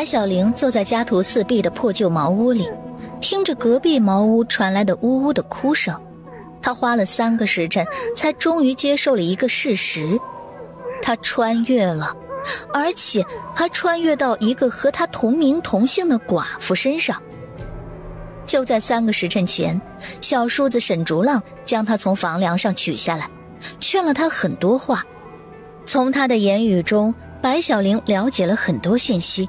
白小玲坐在家徒四壁的破旧茅屋里，听着隔壁茅屋传来的呜呜的哭声。她花了3个时辰才终于接受了一个事实，她穿越了，而且还穿越到一个和她同名同姓的寡妇身上。就在3个时辰前，小叔子沈竹浪将她从房梁上取下来，劝了她很多话。从她的言语中，白小玲了解了很多信息，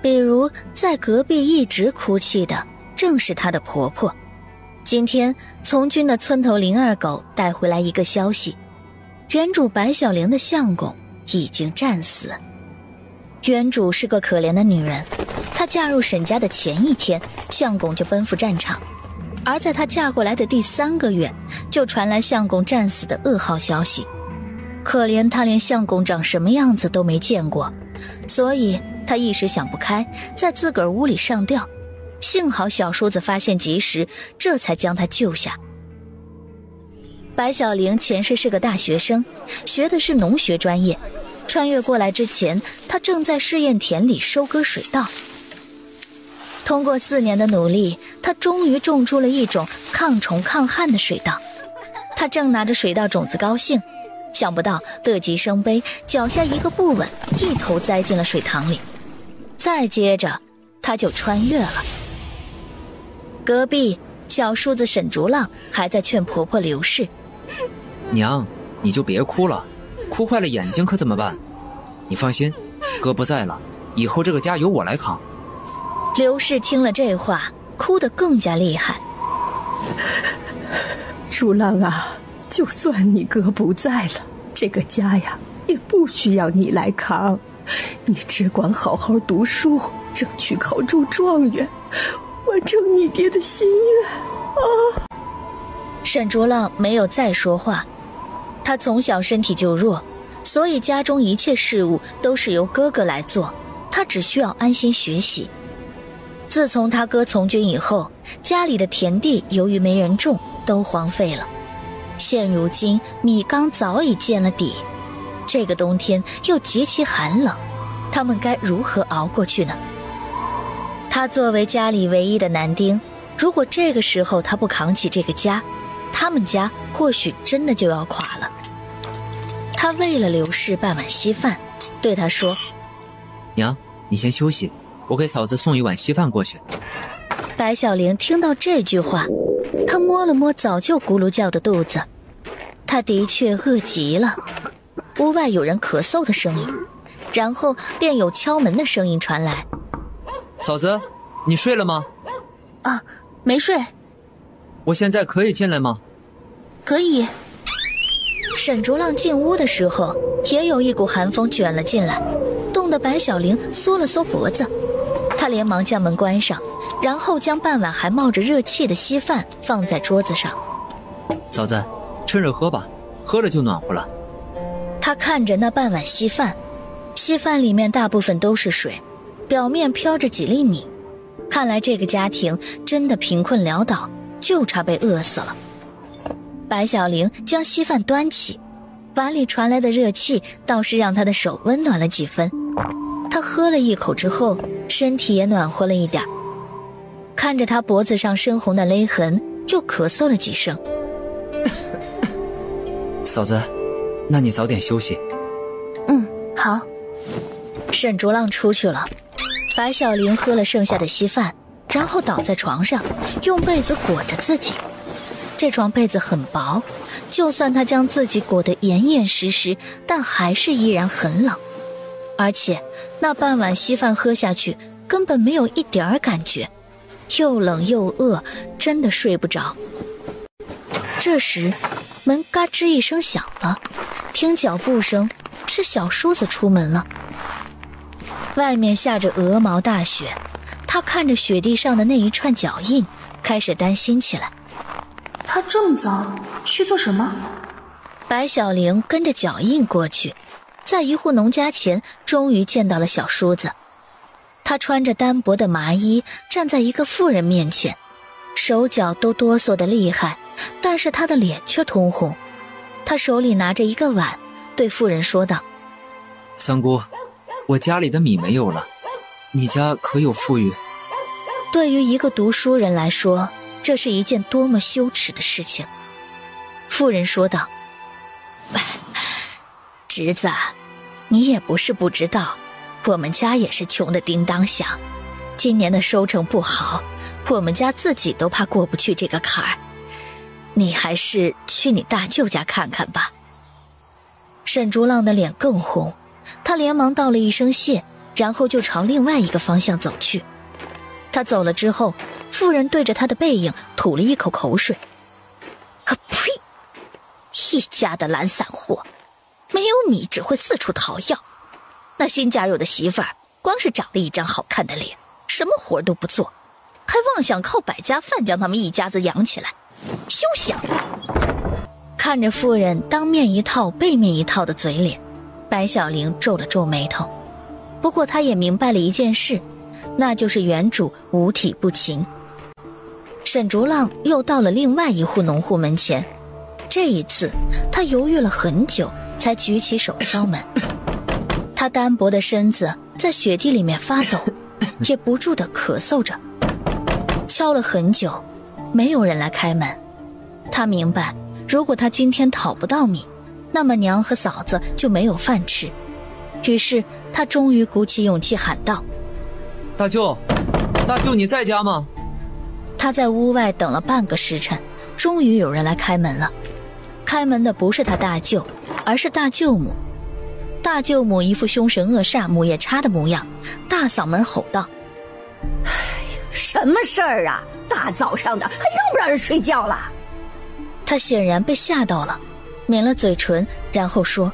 比如在隔壁一直哭泣的正是她的婆婆。今天从军的村头林二狗带回来一个消息，原主白小玲的相公已经战死。原主是个可怜的女人，她嫁入沈家的前一天，相公就奔赴战场，而在她嫁过来的第3个月，就传来相公战死的噩耗消息。可怜她连相公长什么样子都没见过，所以她一时想不开，在自个儿屋里上吊。幸好小叔子发现及时，这才将她救下。白小玲前世是个大学生，学的是农学专业。穿越过来之前，她正在试验田里收割水稻。通过4年的努力，她终于种出了一种抗虫抗旱的水稻。她正拿着水稻种子高兴，想不到乐极生悲，脚下一个不稳，一头栽进了水塘里。再接着，她就穿越了。隔壁小叔子沈竹浪还在劝婆婆刘氏：“娘，你就别哭了，哭坏了眼睛可怎么办？你放心，哥不在了，以后这个家由我来扛。”刘氏听了这话，哭得更加厉害。竹浪啊，就算你哥不在了，这个家呀也不需要你来扛，你只管好好读书，争取考中状元，完成你爹的心愿啊！沈竹浪没有再说话，他从小身体就弱，所以家中一切事务都是由哥哥来做，他只需要安心学习。自从他哥从军以后，家里的田地由于没人种，都荒废了。现如今米缸早已见了底，这个冬天又极其寒冷，他们该如何熬过去呢？他作为家里唯一的男丁，如果这个时候他不扛起这个家，他们家或许真的就要垮了。他为了刘氏办碗稀饭，对他说：“娘，你先休息，我给嫂子送一碗稀饭过去。”白小玲听到这句话，她摸了摸早就咕噜叫的肚子，她的确饿极了。屋外有人咳嗽的声音，然后便有敲门的声音传来。嫂子，你睡了吗？啊，没睡。我现在可以进来吗？可以。沈竹浪进屋的时候，也有一股寒风卷了进来，冻得白小玲缩了缩脖子。她连忙将门关上，然后将半碗还冒着热气的稀饭放在桌子上。嫂子，趁热喝吧，喝了就暖和了。她看着那半碗稀饭，稀饭里面大部分都是水，表面飘着几粒米，看来这个家庭真的贫困潦倒，就差被饿死了。白小玲将稀饭端起，碗里传来的热气倒是让她的手温暖了几分。她喝了一口之后，身体也暖和了一点。看着她脖子上深红的勒痕，又咳嗽了几声。嫂子，那你早点休息。好。沈竹浪出去了，白小玲喝了剩下的稀饭，然后倒在床上，用被子裹着自己。这床被子很薄，就算她将自己裹得严严实实，但还是依然很冷。而且那半碗稀饭喝下去，根本没有一点儿感觉，又冷又饿，真的睡不着。这时门嘎吱一声响了，听脚步声，是小叔子出门了。外面下着鹅毛大雪，他看着雪地上的那一串脚印，开始担心起来。他这么早去做什么？白小玲跟着脚印过去，在一户农家前终于见到了小叔子。他穿着单薄的麻衣，站在一个妇人面前，手脚都哆嗦得厉害，但是他的脸却通红。他手里拿着一个碗，对妇人说道：“三姑，我家里的米没有了，你家可有富裕？对于一个读书人来说，这是一件多么羞耻的事情。妇人说道：侄子，你也不是不知道，我们家也是穷得叮当响，今年的收成不好，我们家自己都怕过不去这个坎儿。你还是去你大舅家看看吧。沈竹浪的脸更红，他连忙道了一声谢，然后就朝另外一个方向走去。他走了之后，妇人对着他的背影吐了一口口水。啊呸！一家的懒散货，没有你只会四处讨要。那新加入的媳妇儿，光是长了一张好看的脸，什么活都不做，还妄想靠百家饭将他们一家子养起来，休想！看着妇人当面一套背面一套的嘴脸，白小玲皱了皱眉头。不过她也明白了一件事，那就是原主五体不勤。沈竹浪又到了另外一户农户门前，这一次他犹豫了很久，才举起手敲门。他单薄的身子在雪地里面发抖，也不住地咳嗽着。敲了很久，没有人来开门。他明白，如果他今天讨不到米，那么娘和嫂子就没有饭吃。于是他终于鼓起勇气喊道：大舅，大舅你在家吗？他在屋外等了半个时辰，终于有人来开门了。开门的不是他大舅，而是大舅母。大舅母一副凶神恶煞、母夜叉的模样，大嗓门吼道：什么事儿啊？大早上的还让不让人睡觉了？他显然被吓到了，抿了嘴唇，然后说：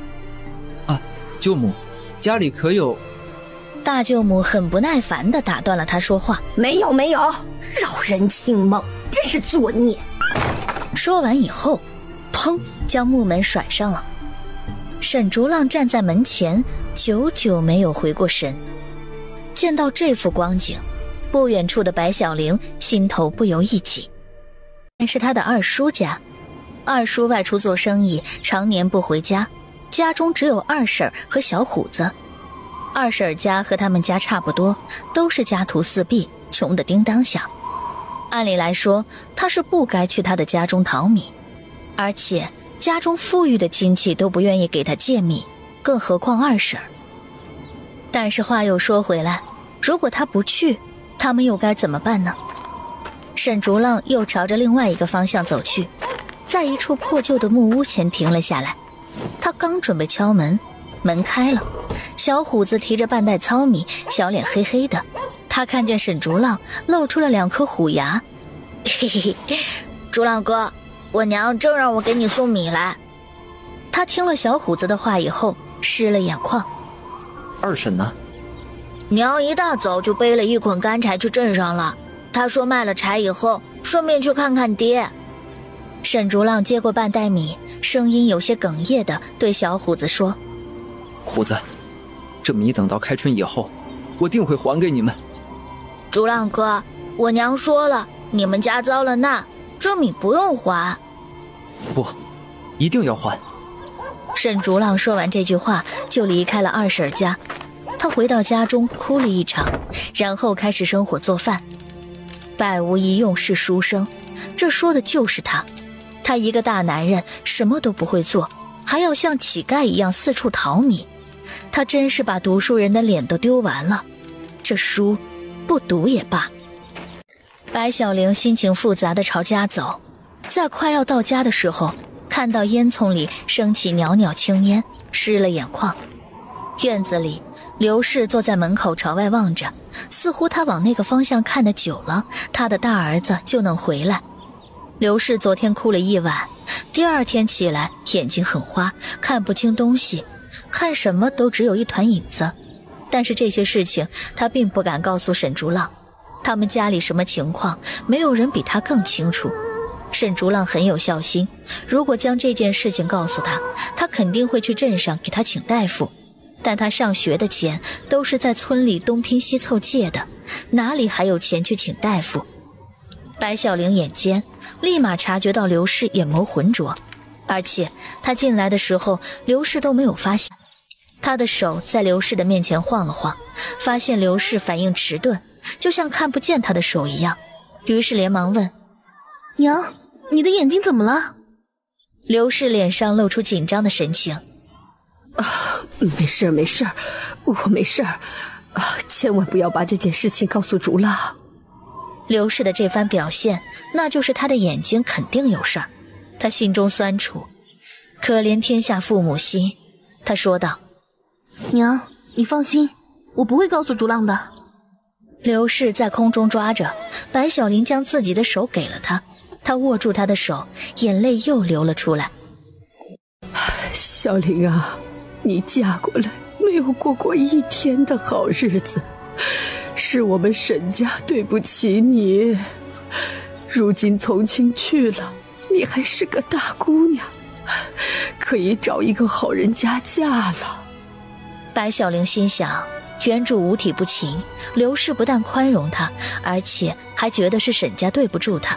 舅母，家里可有……大舅母很不耐烦地打断了他说话：没有，扰人清梦，真是作孽。说完以后，砰，将木门甩上了。沈竹浪站在门前，久久没有回过神。见到这副光景，不远处的白小玲心头不由一紧。是他的二叔家，二叔外出做生意，常年不回家，家中只有二婶和小虎子。二婶家和他们家差不多，都是家徒四壁，穷得叮当响。按理来说，他是不该去他的家中讨米，而且家中富裕的亲戚都不愿意给他借米，更何况二婶。但是话又说回来，如果他不去，他们又该怎么办呢？沈竹浪又朝着另外一个方向走去，在一处破旧的木屋前停了下来。他刚准备敲门，门开了，小虎子提着半袋糙米，小脸黑黑的。他看见沈竹浪，露出了2颗虎牙。嘿嘿嘿，竹浪哥，我娘正让我给你送米来。他听了小虎子的话以后，湿了眼眶。二婶呢？娘一大早就背了一捆干柴去镇上了，她说卖了柴以后，顺便去看看爹。沈竹浪接过半袋米，声音有些哽咽地对小虎子说：虎子，这米等到开春以后，我定会还给你们。竹浪哥，我娘说了，你们家遭了难，这米不用还。不，一定要还。沈竹浪说完这句话，就离开了二婶家。他回到家中哭了一场，然后开始生火做饭。百无一用是书生，这说的就是他。他一个大男人，什么都不会做，还要像乞丐一样四处讨米。他真是把读书人的脸都丢完了，这书不读也罢。白小玲心情复杂地朝家走，在快要到家的时候，看到烟囱里升起袅袅青烟，湿了眼眶。院子里，刘氏坐在门口朝外望着，似乎他往那个方向看得久了，他的大儿子就能回来。刘氏昨天哭了一晚，第二天起来眼睛很花，看不清东西，看什么都只有一团影子。但是这些事情他并不敢告诉沈竹浪，他们家里什么情况，没有人比他更清楚。沈竹浪很有孝心，如果将这件事情告诉他，他肯定会去镇上给他请大夫。但他上学的钱都是在村里东拼西凑借的，哪里还有钱去请大夫？白小玲眼尖，立马察觉到刘氏眼眸浑浊，而且他进来的时候，刘氏都没有发现。他的手在刘氏的面前晃了晃，发现刘氏反应迟钝，就像看不见他的手一样，于是连忙问：娘，你的眼睛怎么了？刘氏脸上露出紧张的神情。没事没事，我没事千万不要把这件事情告诉竹浪。刘氏的这番表现，那就是他的眼睛肯定有事儿。他心中酸楚，可怜天下父母心，他说道：娘，你放心，我不会告诉竹浪的。刘氏在空中抓着，白小玲将自己的手给了他，他握住他的手，眼泪又流了出来。小玲啊，你嫁过来没有过一天的好日子，是我们沈家对不起你。如今从亲去了，你还是个大姑娘，可以找一个好人家嫁了。白小玲心想，原主五体不勤，刘氏不但宽容她，而且还觉得是沈家对不住她。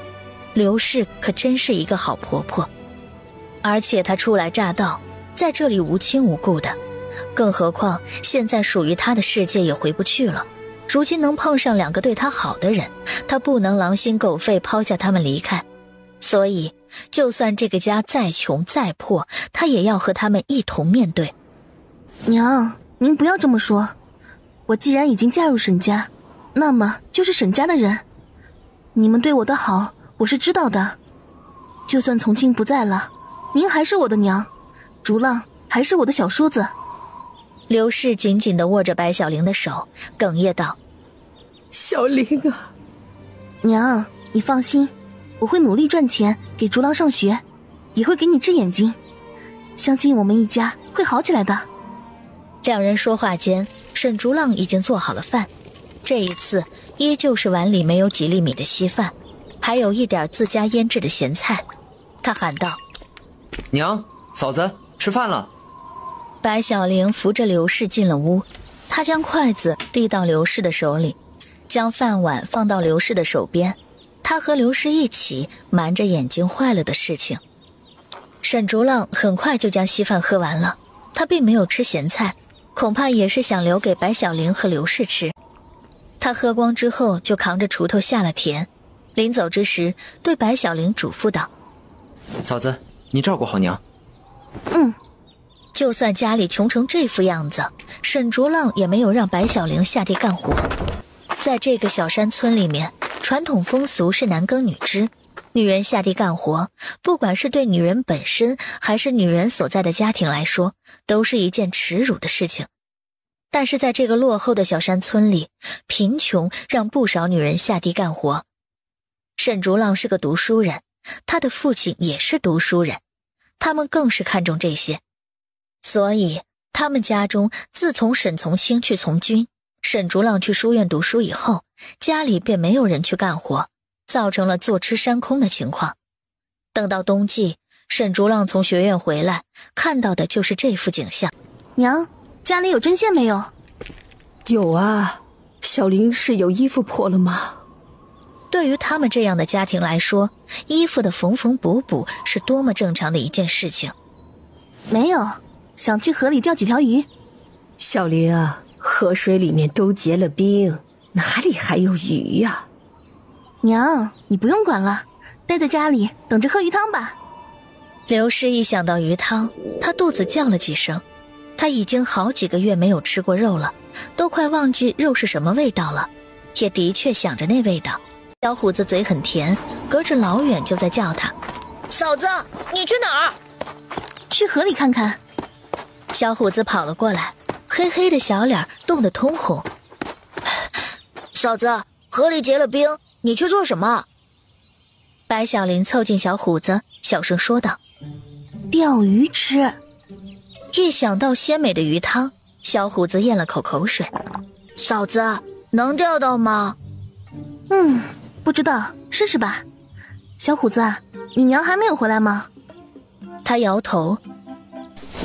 刘氏可真是一个好婆婆，而且她初来乍到，在这里无亲无故的，更何况现在属于她的世界也回不去了。如今能碰上两个对她好的人，她不能狼心狗肺抛下他们离开。所以就算这个家再穷再破，她也要和他们一同面对。娘，您不要这么说，我既然已经嫁入沈家，那么就是沈家的人。你们对我的好我是知道的，就算从亲不在了，您还是我的娘，竹浪还是我的小叔子。刘氏紧紧地握着白小玲的手，哽咽道：小玲啊，娘，你放心，我会努力赚钱给竹浪上学，也会给你治眼睛，相信我们一家会好起来的。两人说话间，沈竹浪已经做好了饭，这一次依旧是碗里没有几粒米的稀饭，还有一点自家腌制的咸菜。他喊道：娘，嫂子，吃饭了。白小玲扶着刘氏进了屋，她将筷子递到刘氏的手里，将饭碗放到刘氏的手边。她和刘氏一起瞒着眼睛坏了的事情。沈竹浪很快就将稀饭喝完了，他并没有吃咸菜，恐怕也是想留给白小玲和刘氏吃。他喝光之后就扛着锄头下了田，临走之时对白小玲嘱咐道：嫂子，你照顾好娘。就算家里穷成这副样子，沈竹浪也没有让白小玲下地干活。在这个小山村里面，传统风俗是男耕女织，女人下地干活，不管是对女人本身还是女人所在的家庭来说，都是一件耻辱的事情。但是在这个落后的小山村里，贫穷让不少女人下地干活。沈竹浪是个读书人，他的父亲也是读书人，他们更是看重这些。所以他们家中自从沈从清去从军，沈竹浪去书院读书以后，家里便没有人去干活，造成了坐吃山空的情况。等到冬季，沈竹浪从学院回来，看到的就是这副景象。娘，家里有针线没有？有啊，小玲是有衣服破了吗？对于他们这样的家庭来说，衣服的缝缝补补是多么正常的一件事情。没有，想去河里钓几条鱼。小玲啊，河水里面都结了冰，哪里还有鱼呀？娘，你不用管了，待在家里等着喝鱼汤吧。刘氏一想到鱼汤，他肚子叫了几声。他已经好几个月没有吃过肉了，都快忘记肉是什么味道了，也的确想着那味道。小虎子嘴很甜，隔着老远就在叫他：嫂子，你去哪儿？去河里看看。小虎子跑了过来，黑黑的小脸冻得通红。嫂子，河里结了冰，你去做什么？白小玲凑近小虎子，小声说道：钓鱼吃。一想到鲜美的鱼汤，小虎子咽了口水。嫂子，能钓到吗？不知道，试试吧。小虎子，你娘还没有回来吗？他摇头：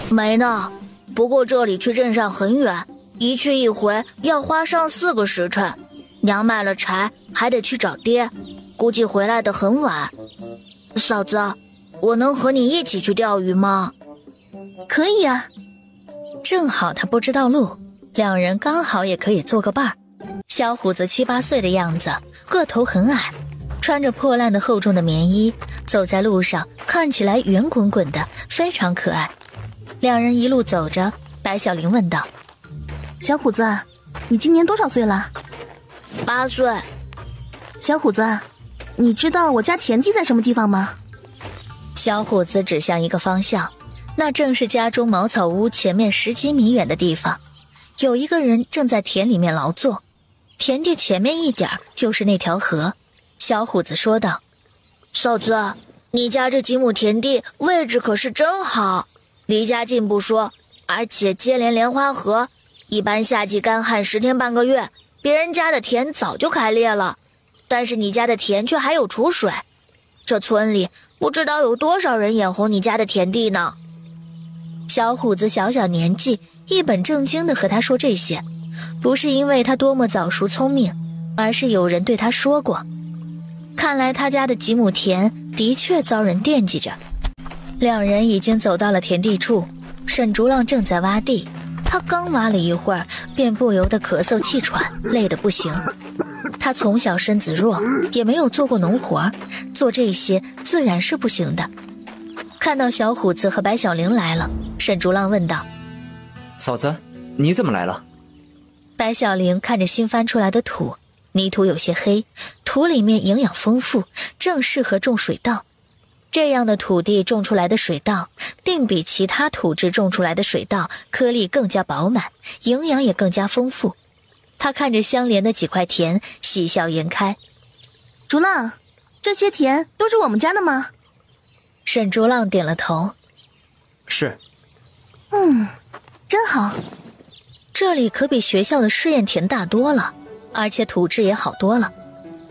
没呢，不过这里去镇上很远，一去一回要花上4个时辰，娘卖了柴还得去找爹，估计回来的很晚。嫂子，我能和你一起去钓鱼吗？可以呀。正好他不知道路，两人刚好也可以做个伴儿。小虎子7、8岁的样子，个头很矮，穿着破烂的厚重的棉衣，走在路上看起来圆滚滚的，非常可爱。两人一路走着，白小玲问道：小虎子，你今年多少岁了？8岁。小虎子，你知道我家田地在什么地方吗？小虎子指向一个方向，那正是家中茅草屋前面10几米远的地方。有一个人正在田里面劳作，田地前面一点就是那条河。小虎子说道：嫂子，你家这几亩田地位置可是真好，离家近不说，而且接连莲花河，一般夏季干旱10天半个月，别人家的田早就开裂了，但是你家的田却还有储水。这村里不知道有多少人眼红你家的田地呢。小虎子小小年纪，一本正经地和他说这些，不是因为他多么早熟聪明，而是有人对他说过。看来他家的几亩田的确遭人惦记着。两人已经走到了田地处，沈竹浪正在挖地，他刚挖了一会儿，便不由得咳嗽气喘，累得不行。他从小身子弱，也没有做过农活，做这些自然是不行的。看到小虎子和白小玲来了，沈竹浪问道：嫂子，你怎么来了？白小玲看着新翻出来的土，泥土有些黑，土里面营养丰富，正适合种水稻。这样的土地种出来的水稻，定比其他土质种出来的水稻颗粒更加饱满，营养也更加丰富。他看着相连的几块田，喜笑颜开。竹浪，这些田都是我们家的吗？沈竹浪点了头。是。真好。这里可比学校的试验田大多了，而且土质也好多了。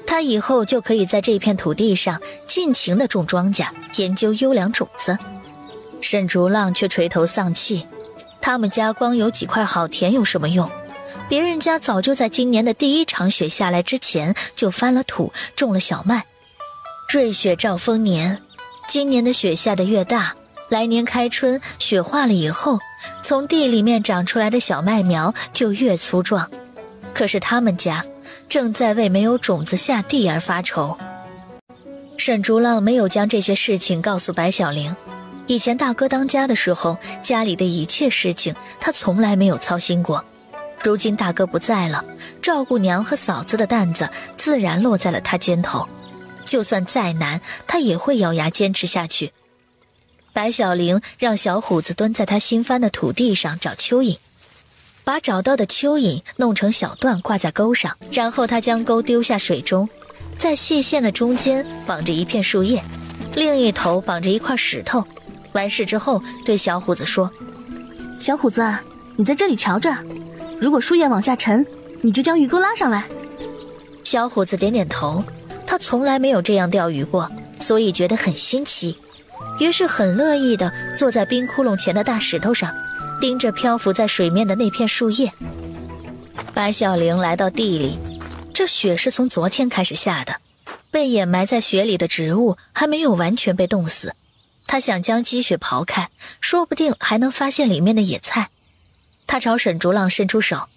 他以后就可以在这片土地上尽情地种庄稼，研究优良种子。沈竹浪却垂头丧气，他们家光有几块好田有什么用？别人家早就在今年的第1场雪下来之前就翻了土，种了小麦。瑞雪兆丰年，今年的雪下得越大，来年开春雪化了以后，从地里面长出来的小麦苗就越粗壮。可是他们家正在为没有种子下地而发愁。沈竹浪没有将这些事情告诉白小玲，以前大哥当家的时候，家里的一切事情他从来没有操心过。如今大哥不在了，照顾娘和嫂子的担子自然落在了他肩头，就算再难，他也会咬牙坚持下去。白小玲让小虎子蹲在他新翻的土地上找蚯蚓，把找到的蚯蚓弄成小段挂在钩上，然后他将钩丢下水中，在细线的中间绑着一片树叶，另一头绑着一块石头。完事之后对小虎子说：小虎子，你在这里瞧着，如果树叶往下沉，你就将鱼钩拉上来。小虎子点点头，他从来没有这样钓鱼过，所以觉得很新奇，于是很乐意地坐在冰窟窿前的大石头上，盯着漂浮在水面的那片树叶。白小玲来到地里，这雪是从昨天开始下的，被掩埋在雪里的植物还没有完全被冻死。他想将积雪刨开，说不定还能发现里面的野菜。他朝沈竹浪伸出手：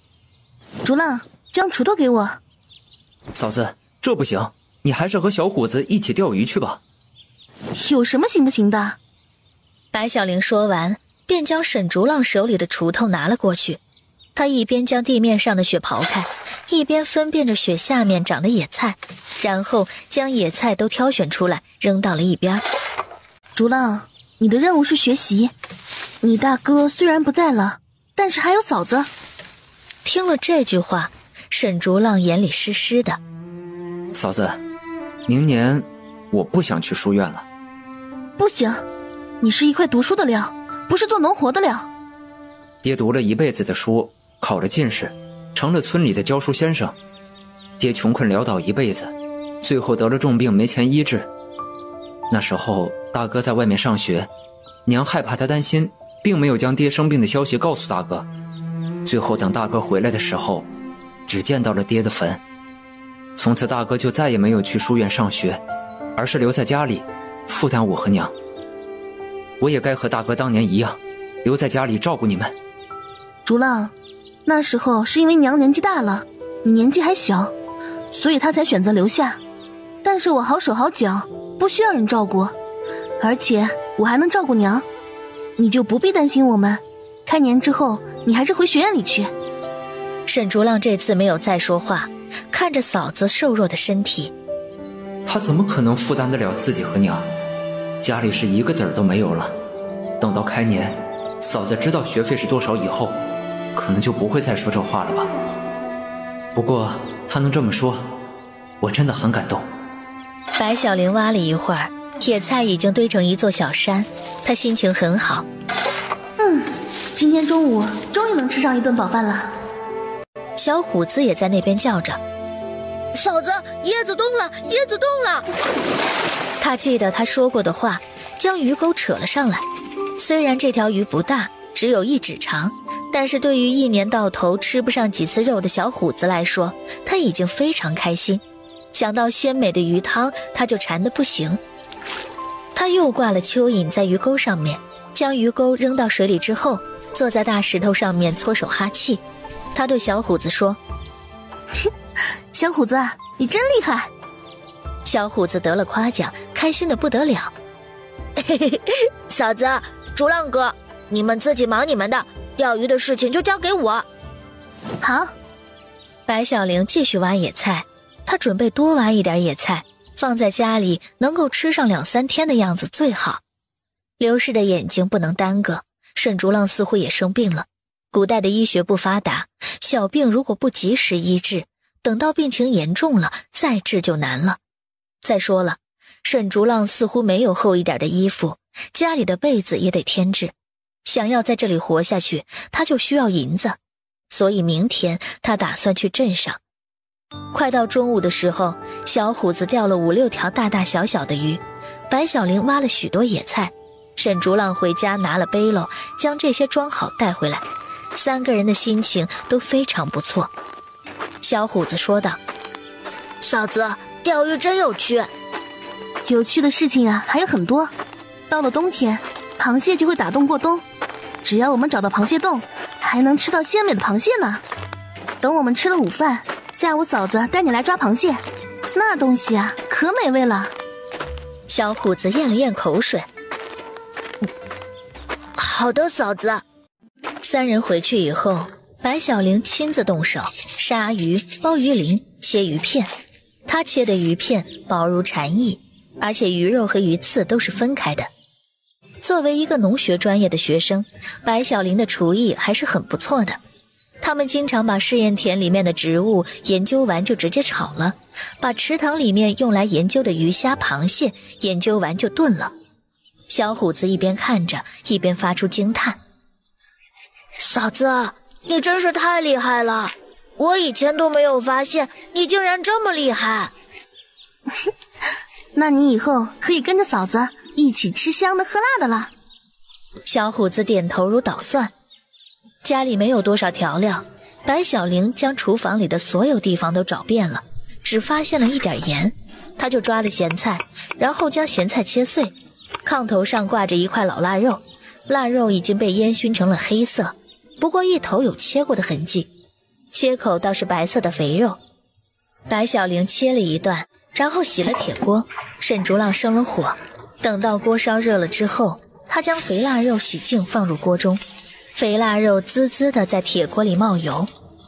竹浪，将锄头给我。嫂子，这不行，你还是和小虎子一起钓鱼去吧。有什么行不行的？白小玲说完，便将沈竹浪手里的锄头拿了过去。他一边将地面上的雪刨开，一边分辨着雪下面长的野菜，然后将野菜都挑选出来扔到了一边。竹浪，你的任务是学习，你大哥虽然不在了，但是还有嫂子。听了这句话，沈竹浪眼里湿湿的。嫂子，明年我不想去书院了。不行，你是一块读书的料，不是做农活的料。爹读了一辈子的书，考了进士，成了村里的教书先生。爹穷困潦倒一辈子，最后得了重病，没钱医治。那时候大哥在外面上学，娘害怕他担心，并没有将爹生病的消息告诉大哥。最后等大哥回来的时候，只见到了爹的坟。从此大哥就再也没有去书院上学，而是留在家里负担我和娘。我也该和大哥当年一样，留在家里照顾你们。竹浪，那时候是因为娘年纪大了，你年纪还小，所以她才选择留下。但是我好手好脚，不需要人照顾，而且我还能照顾娘，你就不必担心我们。开年之后，你还是回学院里去。沈竹浪这次没有再说话，看着嫂子瘦弱的身体，他怎么可能负担得了自己和娘？家里是一个子儿都没有了。等到开年，嫂子知道学费是多少以后，可能就不会再说这话了吧。不过他能这么说，我真的很感动。白小玲挖了一会儿，野菜已经堆成一座小山，她心情很好。今天中午终于能吃上一顿饱饭了。小虎子也在那边叫着：嫂子，椰子动了，椰子动了。他记得他说过的话，将鱼钩扯了上来。虽然这条鱼不大，只有1指长，但是对于一年到头吃不上几次肉的小虎子来说，他已经非常开心。想到鲜美的鱼汤，他就馋得不行。他又挂了蚯蚓在鱼钩上面，将鱼钩扔到水里之后，坐在大石头上面搓手哈气。他对小虎子说：小虎子，你真厉害。小虎子得了夸奖，开心得不得了。嫂子，竹浪哥，你们自己忙你们的，钓鱼的事情就交给我。好。白小玲继续挖野菜，她准备多挖一点野菜，放在家里能够吃上2、3天的样子最好。刘氏的眼睛不能耽搁，沈竹浪似乎也生病了。古代的医学不发达，小病如果不及时医治，等到病情严重了再治就难了。再说了，沈竹浪似乎没有厚一点的衣服，家里的被子也得添置。想要在这里活下去，他就需要银子，所以明天他打算去镇上。快到中午的时候，小虎子钓了5、6条大大小小的鱼，白小玲挖了许多野菜，沈竹浪回家拿了背篓，将这些装好带回来。3个人的心情都非常不错。小虎子说道：嫂子，钓鱼真有趣。有趣的事情啊还有很多。到了冬天，螃蟹就会打洞过冬，只要我们找到螃蟹洞，还能吃到鲜美的螃蟹呢。等我们吃了午饭，下午嫂子带你来抓螃蟹，那东西啊可美味了。小虎子咽了咽口水。好的，嫂子。3人回去以后，白小玲亲自动手杀鱼、剥鱼鳞、切鱼片。她切的鱼片薄如蝉翼，而且鱼肉和鱼刺都是分开的。作为一个农学专业的学生，白小玲的厨艺还是很不错的。他们经常把试验田里面的植物研究完就直接炒了，把池塘里面用来研究的鱼虾螃蟹研究完就炖了。小虎子一边看着一边发出惊叹：嫂子，你真是太厉害了，我以前都没有发现你竟然这么厉害。那你以后可以跟着嫂子一起吃香的喝辣的了。小虎子点头如捣蒜。家里没有多少调料，白小玲将厨房里的所有地方都找遍了，只发现了一点盐。她就抓了咸菜，然后将咸菜切碎。炕头上挂着一块老腊肉，腊肉已经被烟熏成了黑色，不过一头有切过的痕迹，切口倒是白色的肥肉。白小玲切了一段，然后洗了铁锅。沈竹浪生了火，等到锅烧热了之后，他将肥腊肉洗净放入锅中。肥腊肉滋滋地在铁锅里冒油，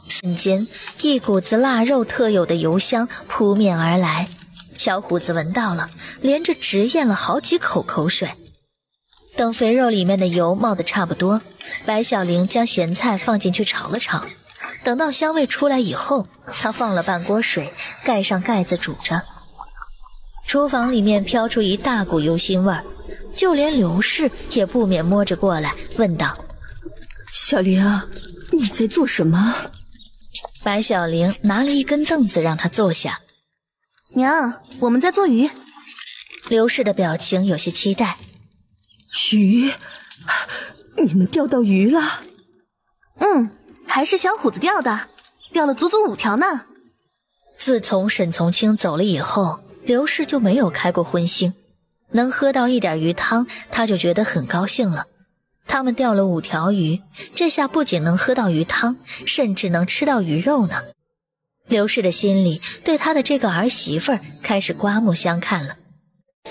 瞬间一股子腊肉特有的油香扑面而来。小虎子闻到了，连着直咽了好几口口水。等肥肉里面的油冒得差不多，白小玲将咸菜放进去炒了炒。等到香味出来以后，她放了半锅水，盖上盖子煮着。厨房里面飘出一大股油腥味儿，就连刘氏也不免摸着过来问道：小玲，你在做什么？白小玲拿了一根凳子让她坐下。娘，我们在做鱼。刘氏的表情有些期待。鱼？你们钓到鱼了？还是小虎子钓的，钓了足足5条呢。自从沈从清走了以后，刘氏就没有开过荤腥，能喝到一点鱼汤，他就觉得很高兴了。他们钓了5条鱼，这下不仅能喝到鱼汤，甚至能吃到鱼肉呢。刘氏的心里对他的这个儿媳妇开始刮目相看了。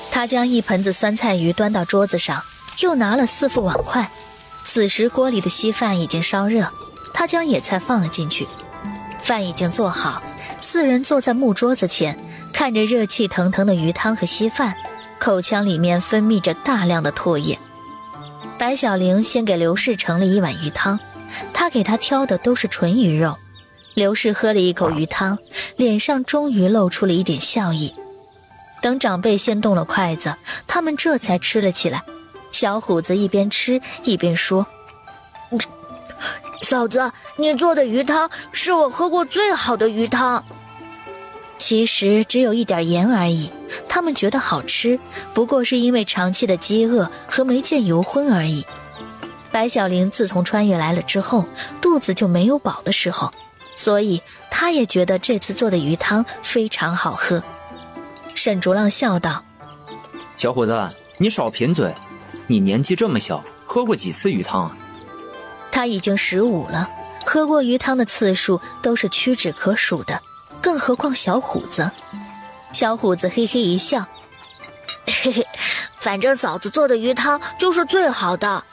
他将一盆子酸菜鱼端到桌子上，又拿了4副碗筷。此时锅里的稀饭已经烧热，他将野菜放了进去。饭已经做好，4人坐在木桌子前，看着热气腾腾的鱼汤和稀饭，口腔里面分泌着大量的唾液。白小玲先给刘氏盛了一碗鱼汤，她给他挑的都是纯鱼肉。刘氏喝了一口鱼汤，脸上终于露出了一点笑意。等长辈先动了筷子，他们这才吃了起来。小虎子一边吃一边说：嫂子，你做的鱼汤是我喝过最好的鱼汤。其实只有一点盐而已，他们觉得好吃，不过是因为长期的饥饿和没见油荤而已。白小玲自从穿越来了之后，肚子就没有饱的时候，所以她也觉得这次做的鱼汤非常好喝。沈竹浪笑道：小伙子，你少贫嘴，你年纪这么小，喝过几次鱼汤啊？他已经15了，喝过鱼汤的次数都是屈指可数的，更何况小虎子。小虎子嘿嘿一笑：嘿嘿，反正嫂子做的鱼汤就是最好的。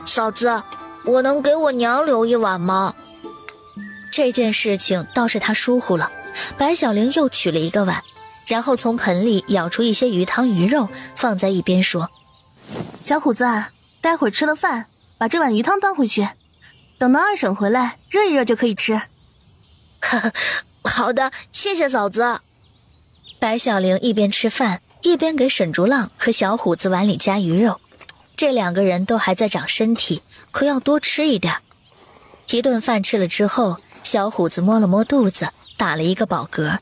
嫂子，我能给我娘留一碗吗？这件事情倒是他疏忽了。白小玲又取了一个碗，然后从盆里舀出一些鱼汤鱼肉放在一边说：小虎子啊，待会儿吃了饭把这碗鱼汤端回去，等到二婶回来热一热就可以吃。好的，谢谢嫂子。白小玲一边吃饭一边给沈竹浪和小虎子碗里加鱼肉。这2个人都还在长身体，可要多吃一点。一顿饭吃了之后，小虎子摸了摸肚子，打了一个饱嗝。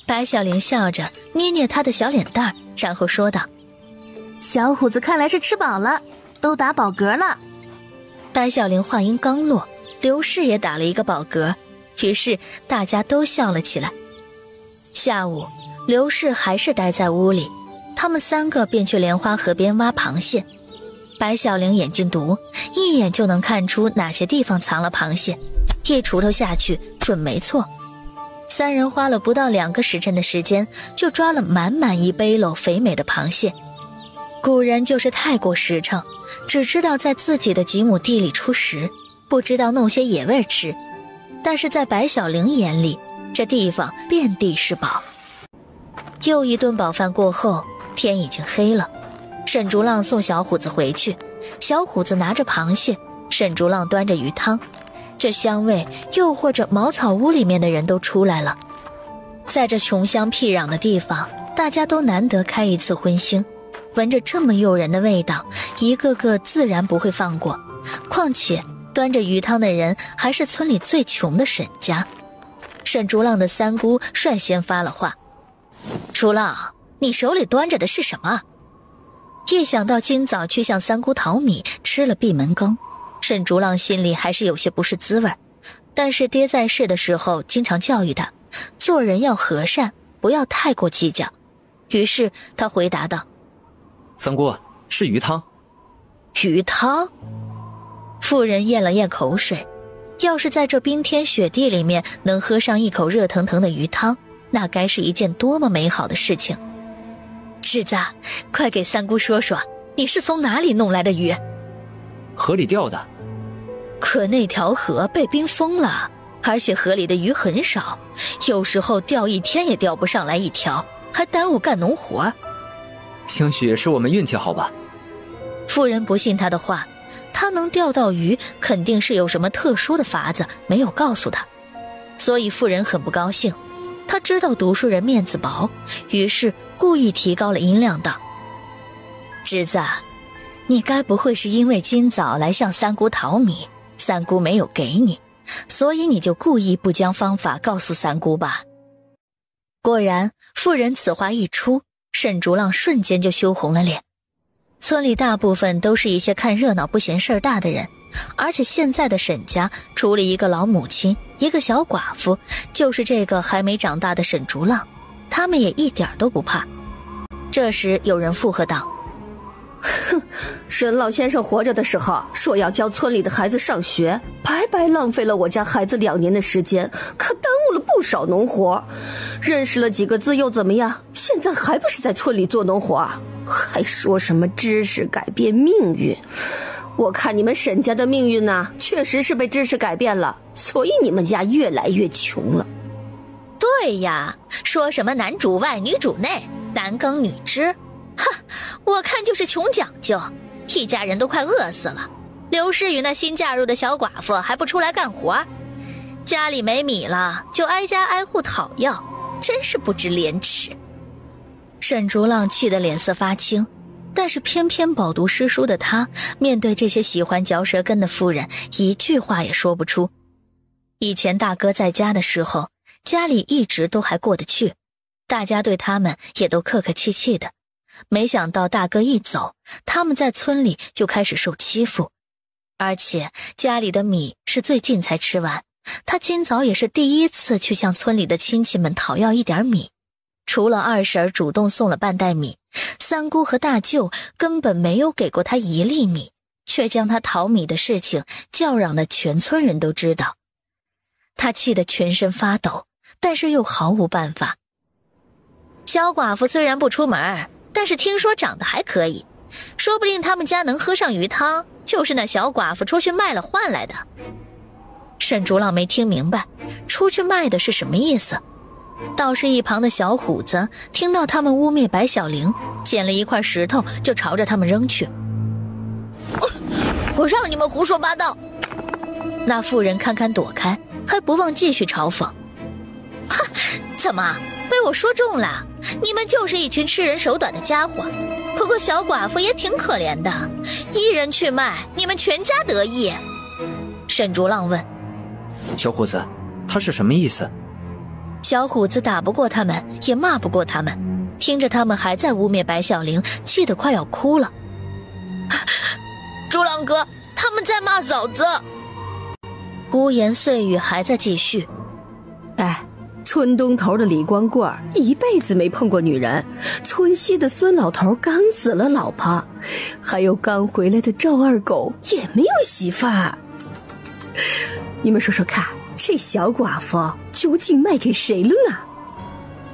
白小玲笑着捏捏他的小脸蛋，然后说道：小虎子看来是吃饱了，都打饱嗝了。白小玲话音刚落，刘氏也打了一个饱嗝，于是大家都笑了起来。下午，刘氏还是待在屋里，他们3个便去莲花河边挖螃蟹。白小玲眼睛毒，一眼就能看出哪些地方藏了螃蟹，一锄头下去准没错。3人花了不到2个时辰的时间，就抓了满满一背篓肥美的螃蟹。古人就是太过实诚，只知道在自己的几亩地里出食，不知道弄些野味吃。但是在白小玲眼里，这地方遍地是宝。又一顿饱饭过后，天已经黑了。沈竹浪送小虎子回去，小虎子拿着螃蟹，沈竹浪端着鱼汤，这香味诱惑着茅草屋里面的人都出来了。在这穷乡僻壤的地方，大家都难得开一次荤腥，闻着这么诱人的味道，一个个自然不会放过。况且端着鱼汤的人还是村里最穷的沈家。沈竹浪的3姑率先发了话：竹浪，你手里端着的是什么？一想到今早去向3姑讨米，吃了闭门羹，沈竹浪心里还是有些不是滋味。但是爹在世的时候经常教育他，做人要和善，不要太过计较。于是他回答道：3姑，是鱼汤。鱼汤？妇人咽了咽口水，要是在这冰天雪地里面能喝上一口热腾腾的鱼汤，那该是一件多么美好的事情。侄子，快给3姑说说，你是从哪里弄来的鱼？河里钓的。可那条河被冰封了，而且河里的鱼很少，有时候钓1天也钓不上来1条，还耽误干农活。兴许是我们运气好吧。妇人不信他的话，他能钓到鱼，肯定是有什么特殊的法子没有告诉他，所以妇人很不高兴。他知道读书人面子薄，于是故意提高了音量道：侄子，你该不会是因为今早来向3姑讨米，3姑没有给你，所以你就故意不将方法告诉3姑吧？果然，妇人此话一出，沈竹浪瞬间就羞红了脸。村里大部分都是一些看热闹不嫌事儿大的人，而且现在的沈家除了一个老母亲，一个小寡妇，就是这个还没长大的沈竹浪，他们也一点都不怕。这时有人附和道：哼，沈老先生活着的时候说要教村里的孩子上学，白白浪费了我家孩子2年的时间，可耽误了不少农活。认识了几个字又怎么样？现在还不是在村里做农活？还说什么知识改变命运？我看你们沈家的命运呢，确实是被知识改变了，所以你们家越来越穷了。对呀，说什么男主外女主内，男耕女织，哈，我看就是穷讲究，一家人都快饿死了。刘诗雨那新嫁入的小寡妇还不出来干活，家里没米了就挨家挨户讨要，真是不知廉耻。沈竹浪气得脸色发青，但是偏偏饱读诗书的他，面对这些喜欢嚼舌根的妇人，一句话也说不出。以前大哥在家的时候，家里一直都还过得去，大家对他们也都客客气气的。没想到大哥一走，他们在村里就开始受欺负，而且家里的米是最近才吃完，他今早也是第一次去向村里的亲戚们讨要一点米。除了二婶主动送了半袋米，三姑和大舅根本没有给过他1粒米，却将他讨米的事情叫嚷的全村人都知道。他气得全身发抖，但是又毫无办法。小寡妇虽然不出门，但是听说长得还可以，说不定他们家能喝上鱼汤，就是那小寡妇出去卖了换来的。沈竹浪没听明白，出去卖的是什么意思？倒是一旁的小虎子听到他们污蔑白小玲，捡了一块石头就朝着他们扔去。我让你们胡说八道！那妇人堪堪躲开，还不忘继续嘲讽。哈，怎么被我说中了？你们就是一群吃人手短的家伙。不过小寡妇也挺可怜的，一人去卖，你们全家得益。沈竹浪问。小虎子，他是什么意思？小虎子打不过他们，也骂不过他们，听着他们还在污蔑白小玲，气得快要哭了。竹浪哥，他们在骂嫂子。污言碎语还在继续。哎，村东头的李光棍一辈子没碰过女人，村西的孙老头刚死了老婆，还有刚回来的赵二狗也没有媳妇儿。你们说说看，这小寡妇究竟卖给谁了呢？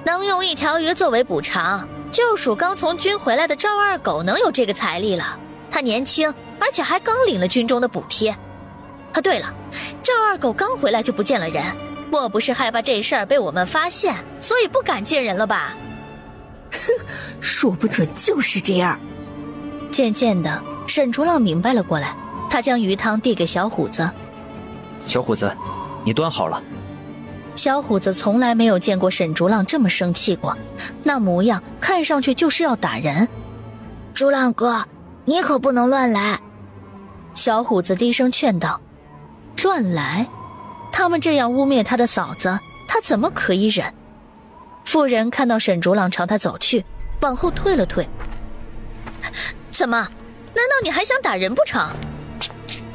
能用1条鱼作为补偿，就属刚从军回来的赵二狗能有这个财力了。他年轻，而且还刚领了军中的补贴。啊，对了，赵二狗刚回来就不见了人，莫不是害怕这事儿被我们发现，所以不敢见人了吧？哼，说不准就是这样。渐渐的，沈竹浪明白了过来，他将鱼汤递给小虎子。小虎子，你端好了。小虎子从来没有见过沈竹浪这么生气过，那模样看上去就是要打人。竹浪哥，你可不能乱来。小虎子低声劝道。乱来？他们这样污蔑他的嫂子，他怎么可以忍？妇人看到沈竹浪朝他走去，往后退了退。怎么？难道你还想打人不成？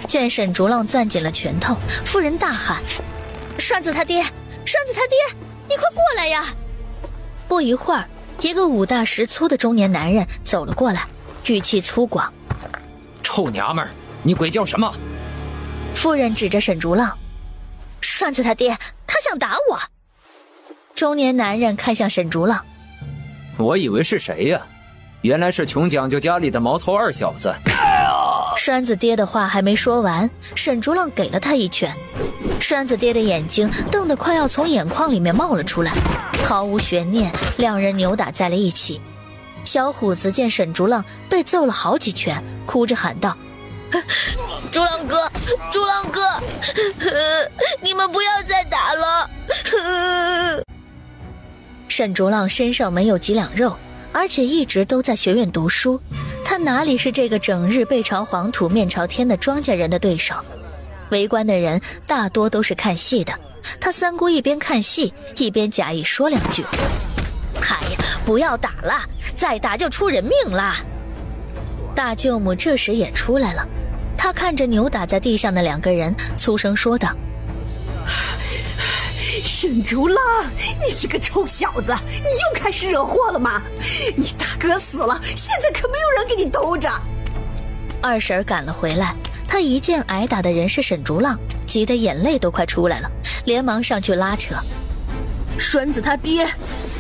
见沈竹浪攥紧了拳头，妇人大喊：栓子他爹，栓子他爹，你快过来呀！不一会儿，一个5大10粗的中年男人走了过来，语气粗犷：臭娘们儿，你鬼叫什么？妇人指着沈竹浪：栓子他爹，他想打我。中年男人看向沈竹浪：我以为是谁呀？原来是穷讲究家里的毛头二小子。栓子爹的话还没说完，沈竹浪给了他一拳。栓子爹的眼睛瞪得快要从眼眶里面冒了出来，毫无悬念，两人扭打在了一起。小虎子见沈竹浪被揍了好几拳，哭着喊道：竹浪哥，竹浪哥，你们不要再打了。沈竹浪身上没有几两肉，而且一直都在学院读书，他哪里是这个整日背朝黄土面朝天的庄稼人的对手？围观的人大多都是看戏的，他三姑一边看戏一边假意说两句：哎呀，不要打了，再打就出人命啦。大舅母这时也出来了，他看着扭打在地上的2个人，粗声说道：沈竹浪，你这个臭小子，你又开始惹祸了吗？你大哥死了，现在可没有人给你兜着。二婶赶了回来，她一见挨打的人是沈竹浪，急得眼泪都快出来了，连忙上去拉扯。栓子他爹，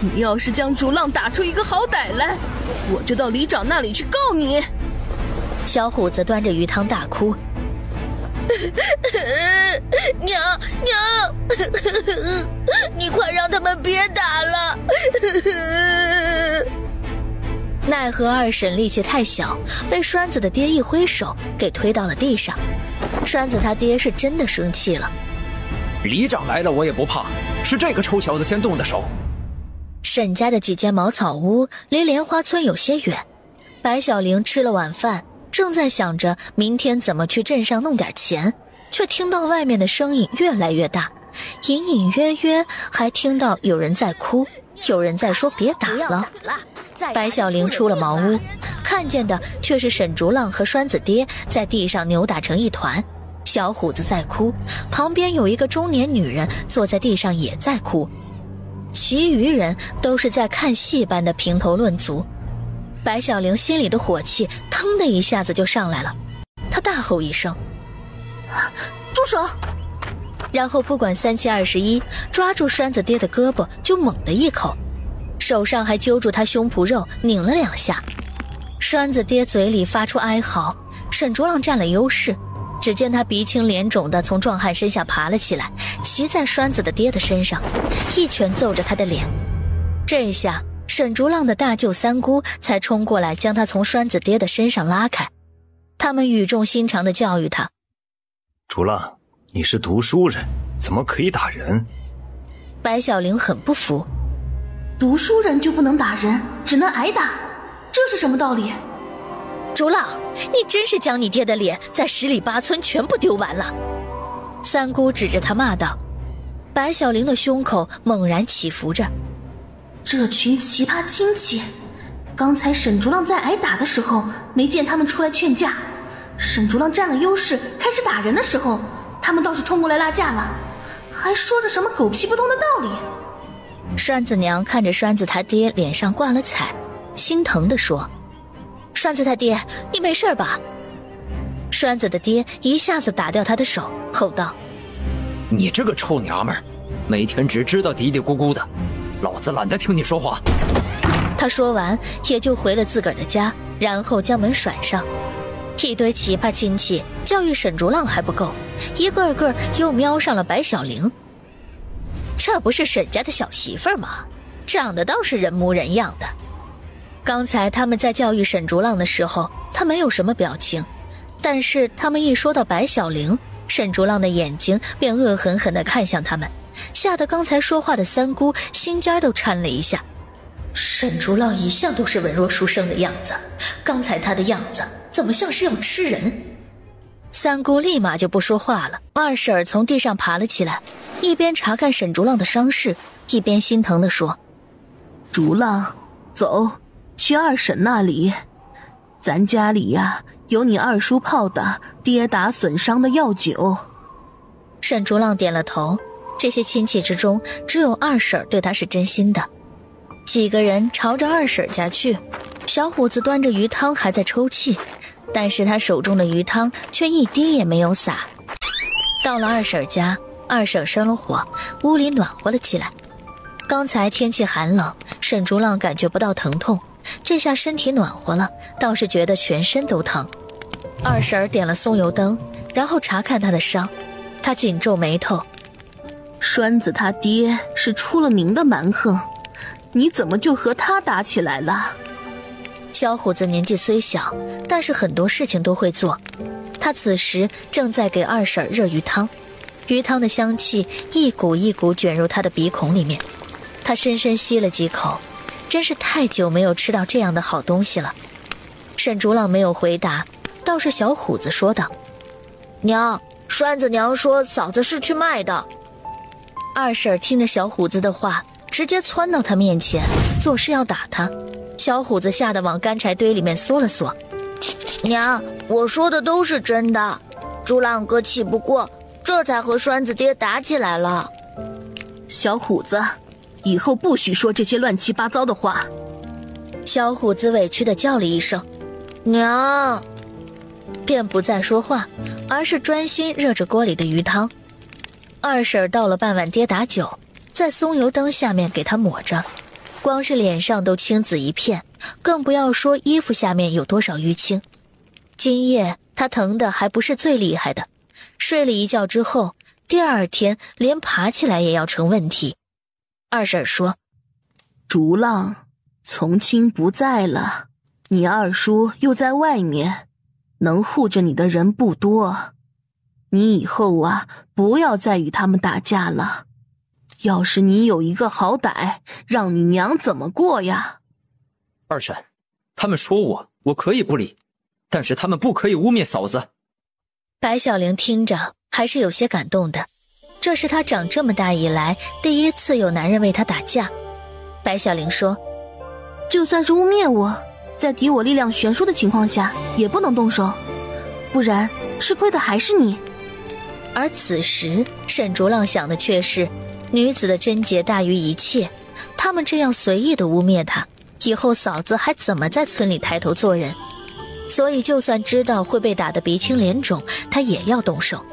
你要是将竹浪打出一个好歹来，我就到里长那里去告你。小虎子端着鱼汤大哭。娘，你快让他们别打了。奈何二婶力气太小，被栓子的爹一挥手给推到了地上。栓子他爹是真的生气了。里长来了我也不怕，是这个臭小子先动的手。沈家的几间茅草屋离莲花村有些远，白小玲吃了晚饭，正在想着明天怎么去镇上弄点钱，却听到外面的声音越来越大，隐隐约约还听到有人在哭，有人在说别打了。白小玲出了茅屋，看见的却是沈竹浪和栓子爹在地上扭打成一团，小虎子在哭，旁边有一个中年女人坐在地上也在哭，其余人都是在看戏般的评头论足。白小玲心里的火气腾的一下子就上来了，她大吼一声：住手！然后不管3721，抓住栓子爹的胳膊就猛地一口，手上还揪住他胸脯肉拧了2下。栓子爹嘴里发出哀嚎，沈竹浪占了优势，只见他鼻青脸肿地从壮汉身下爬了起来，骑在栓子的爹的身上，一拳揍着他的脸。这一下沈竹浪的大舅三姑才冲过来将他从栓子爹的身上拉开，他们语重心长地教育他：竹浪，你是读书人，怎么可以打人？白小玲很不服，读书人就不能打人，只能挨打，这是什么道理？竹浪，你真是将你爹的脸在10里8村全部丢完了。三姑指着他骂道。白小玲的胸口猛然起伏着，这群奇葩亲戚，刚才沈竹浪在挨打的时候没见他们出来劝架，沈竹浪占了优势开始打人的时候，他们倒是冲过来拉架了，还说着什么狗屁不通的道理。栓子娘看着栓子他爹脸上挂了彩，心疼地说：栓子他爹，你没事吧？栓子的爹一下子打掉他的手，吼道：你这个臭娘们儿，每天只知道嘀嘀咕咕的，老子懒得听你说话。他说完也就回了自个儿的家，然后将门甩上。一堆奇葩亲戚教育沈竹浪还不够，一个个又瞄上了白小玲。这不是沈家的小媳妇儿吗？长得倒是人模人样的。刚才他们在教育沈竹浪的时候，他没有什么表情，但是他们一说到白小玲，沈竹浪的眼睛便恶狠狠地看向他们，吓得刚才说话的三姑心尖都颤了一下。沈竹浪一向都是文弱书生的样子，刚才他的样子怎么像是要吃人？三姑立马就不说话了。二婶儿从地上爬了起来，一边查看沈竹浪的伤势，一边心疼地说：竹浪，走，去二婶那里，咱家里呀有你二叔泡的跌打损伤的药酒。沈竹浪点了头，这些亲戚之中只有二婶对他是真心的。几个人朝着二婶家去，小虎子端着鱼汤还在抽泣，但是他手中的鱼汤却一滴也没有洒。到了二婶家，二婶生了火，屋里暖和了起来。刚才天气寒冷，沈竹浪感觉不到疼痛，这下身体暖和了，倒是觉得全身都疼。二婶点了松油灯，然后查看他的伤，他紧皱眉头：栓子他爹是出了名的蛮横，你怎么就和他打起来了？小虎子年纪虽小，但是很多事情都会做。他此时正在给二婶热鱼汤，鱼汤的香气一股一股卷入他的鼻孔里面，他深深吸了几口，真是太久没有吃到这样的好东西了。沈竹浪没有回答，倒是小虎子说道：娘，栓子娘说嫂子是去卖的。二婶听着小虎子的话，直接窜到他面前，作势要打他。小虎子吓得往干柴堆里面缩了缩。娘，我说的都是真的，竹浪哥气不过，这才和栓子爹打起来了。小虎子，以后不许说这些乱七八糟的话。小虎子委屈地叫了一声娘，便不再说话，而是专心热着锅里的鱼汤。二婶倒了半碗跌打酒，在松油灯下面给他抹着，光是脸上都青紫一片，更不要说衣服下面有多少淤青。今夜他疼的还不是最厉害的，睡了一觉之后，第二天连爬起来也要成问题。二婶说：竹浪，从亲不在了，你二叔又在外面，能护着你的人不多。你以后啊，不要再与他们打架了。要是你有一个好歹，让你娘怎么过呀？二婶，他们说我可以不理，但是他们不可以污蔑嫂子。白小玲听着还是有些感动的，这是她长这么大以来第一次有男人为她打架。白小玲说：就算是污蔑我，在敌我力量悬殊的情况下也不能动手，不然吃亏的还是你。而此时沈竹浪想的却是女子的贞洁大于一切，他们这样随意的污蔑她，以后嫂子还怎么在村里抬头做人？所以就算知道会被打得鼻青脸肿，他也要动手。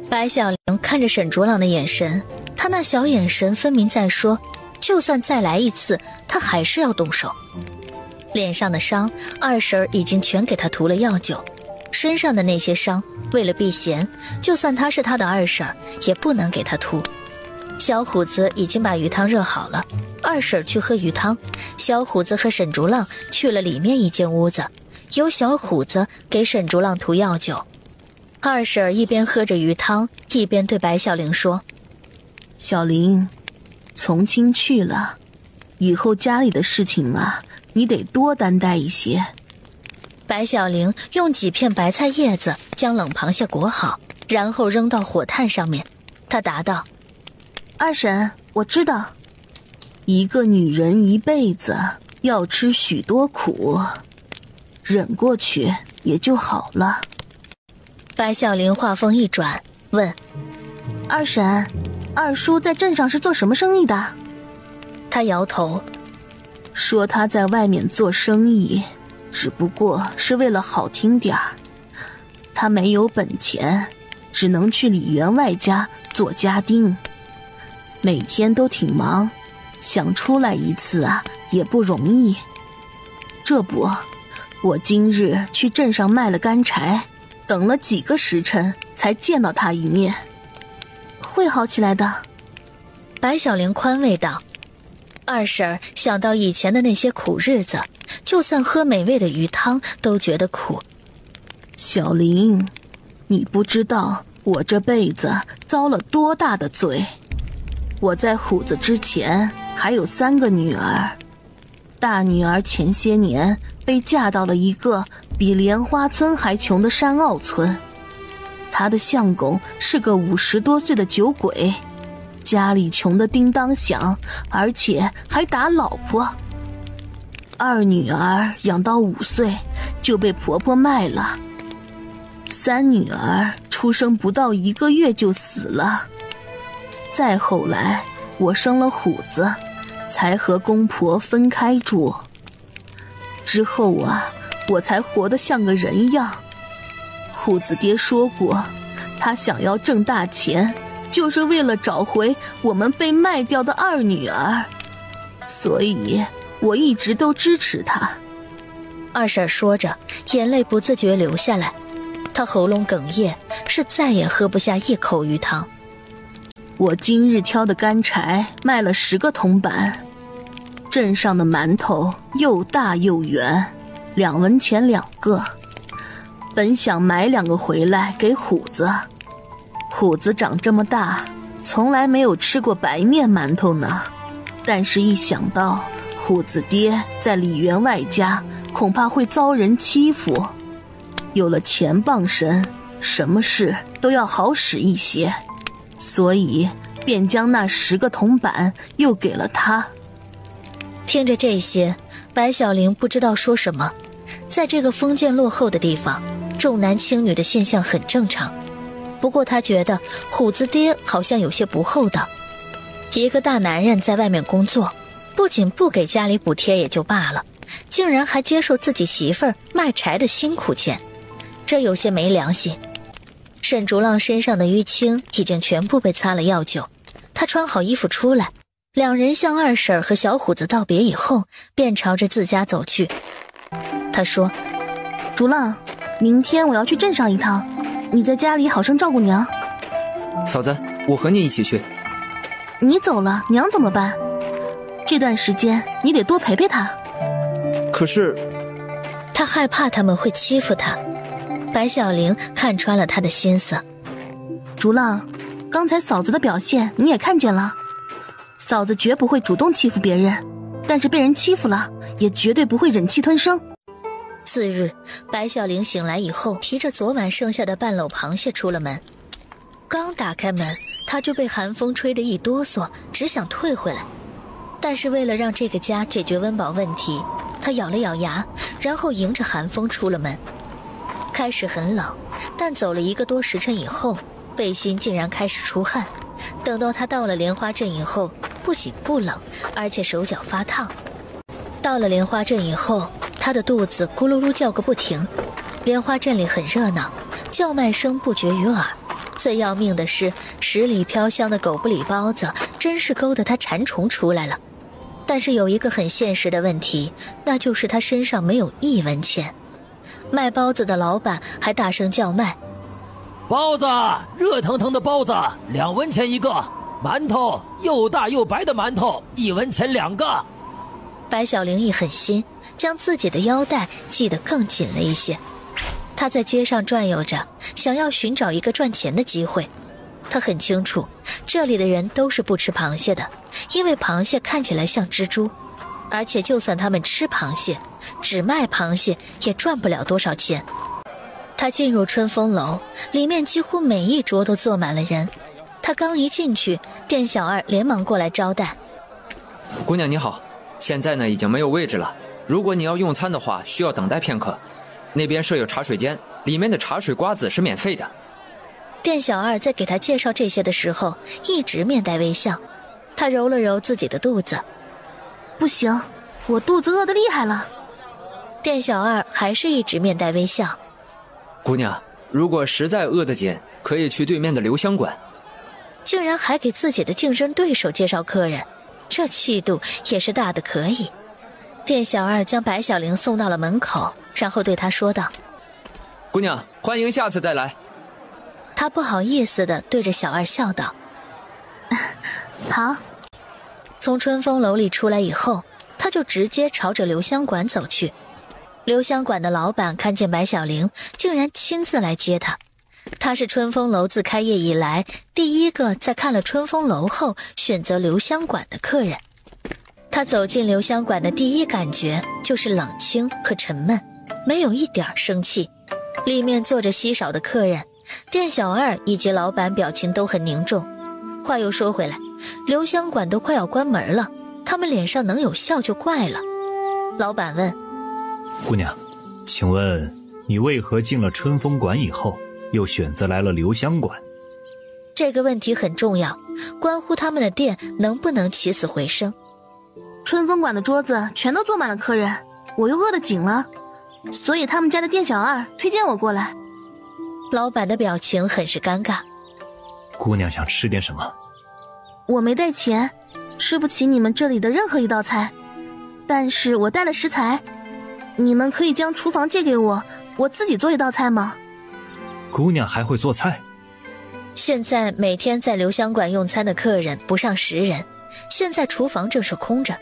白小玲看着沈竹浪的眼神，他那小眼神分明在说，就算再来一次，他还是要动手。脸上的伤，二婶已经全给他涂了药酒，身上的那些伤，为了避嫌，就算他是他的二婶，也不能给他涂。小虎子已经把鱼汤热好了，二婶去喝鱼汤，小虎子和沈竹浪去了里面一间屋子，由小虎子给沈竹浪涂药酒。二婶一边喝着鱼汤，一边对白小玲说：小玲，从亲去了，以后家里的事情啊，你得多担待一些。白小玲用几片白菜叶子将冷螃蟹裹好，然后扔到火炭上面。她答道：二婶，我知道，一个女人一辈子要吃许多苦，忍过去也就好了。白小玲话锋一转，问：二婶，二叔在镇上是做什么生意的？她摇头，说他在外面做生意，只不过是为了好听点儿。他没有本钱，只能去李员外家做家丁，每天都挺忙，想出来一次啊也不容易。这不，我今日去镇上卖了干柴，等了几个时辰才见到他一面。会好起来的。白小玲宽慰道。二婶想到以前的那些苦日子，就算喝美味的鱼汤都觉得苦。小玲，你不知道我这辈子遭了多大的罪。我在虎子之前还有3个女儿，大女儿前些年被嫁到了一个比莲花村还穷的山坳村，她的相公是个50多岁的酒鬼，家里穷得叮当响，而且还打老婆。二女儿养到5岁就被婆婆卖了，三女儿出生不到1个月就死了。再后来我生了虎子，才和公婆分开住。之后啊，我才活得像个人样。虎子爹说过，他想要挣大钱，就是为了找回我们被卖掉的二女儿，所以我一直都支持他。二婶说着，眼泪不自觉流下来，她喉咙哽咽，是再也喝不下一口鱼汤。我今日挑的干柴卖了10个铜板，镇上的馒头又大又圆，2文钱2个。本想买2个回来给虎子，虎子长这么大，从来没有吃过白面馒头呢。但是一想到虎子爹在李员外家恐怕会遭人欺负，有了钱傍身，什么事都要好使一些，所以便将那10个铜板又给了他。听着这些，白小玲不知道说什么。在这个封建落后的地方，重男轻女的现象很正常。不过她觉得虎子爹好像有些不厚道。一个大男人在外面工作，不仅不给家里补贴也就罢了，竟然还接受自己媳妇儿卖柴的辛苦钱，这有些没良心。沈竹浪身上的淤青已经全部被擦了药酒，他穿好衣服出来，两人向二婶和小虎子道别以后，便朝着自家走去。他说：竹浪，明天我要去镇上一趟，你在家里好生照顾娘。嫂子，我和你一起去。你走了，娘怎么办？这段时间你得多陪陪她。可是他害怕他们会欺负他。白小玲看穿了他的心思。竹浪，刚才嫂子的表现你也看见了，嫂子绝不会主动欺负别人，但是被人欺负了也绝对不会忍气吞声。次日，白小玲醒来以后，提着昨晚剩下的半篓螃蟹出了门。刚打开门，她就被寒风吹得一哆嗦，只想退回来。但是为了让这个家解决温饱问题，她咬了咬牙，然后迎着寒风出了门。开始很冷，但走了1个多时辰以后，背心竟然开始出汗。等到她到了莲花镇以后，不仅不冷，而且手脚发烫。到了莲花镇以后，她的肚子咕噜噜叫个不停。莲花镇里很热闹，叫卖声不绝于耳。最要命的是，10里飘香的狗不理包子真是勾得她馋虫出来了。但是有一个很现实的问题，那就是她身上没有1文钱。卖包子的老板还大声叫卖：包子，热腾腾的包子，2文钱1个；馒头，又大又白的馒头，1文钱2个。白小玲一狠心，将自己的腰带系得更紧了一些。她在街上转悠着，想要寻找一个赚钱的机会。她很清楚，这里的人都是不吃螃蟹的，因为螃蟹看起来像蜘蛛，而且就算他们吃螃蟹，只卖螃蟹也赚不了多少钱。她进入春风楼，里面几乎每一桌都坐满了人。她刚一进去，店小二连忙过来招待：姑娘你好，现在呢已经没有位置了，如果你要用餐的话，需要等待片刻。那边设有茶水间，里面的茶水瓜子是免费的。店小二在给他介绍这些的时候，一直面带微笑。他揉了揉自己的肚子：不行，我肚子饿得厉害了。店小二还是一直面带微笑：姑娘，如果实在饿得紧，可以去对面的留香馆。竟然还给自己的竞争对手介绍客人，这气度也是大的可以。店小二将白小玲送到了门口，然后对她说道：姑娘，欢迎下次再来。他不好意思地对着小二笑道：好。从春风楼里出来以后，他就直接朝着留香馆走去。留香馆的老板看见白小玲，竟然亲自来接她。他是春风楼自开业以来第一个在看了春风楼后选择留香馆的客人。他走进留香馆的第一感觉就是冷清和沉闷，没有一点生气。里面坐着稀少的客人，店小二以及老板表情都很凝重。话又说回来，留香馆都快要关门了，他们脸上能有笑就怪了。老板问：姑娘，请问你为何进了春风馆以后又选择来了留香馆？这个问题很重要，关乎他们的店能不能起死回生。春风馆的桌子全都坐满了客人，我又饿得紧了，所以他们家的店小二推荐我过来。老板的表情很是尴尬。姑娘想吃点什么？我没带钱，吃不起你们这里的任何一道菜，但是我带了食材，你们可以将厨房借给我，我自己做一道菜吗？姑娘还会做菜？现在每天在留香馆用餐的客人不上10人，现在厨房正是空着。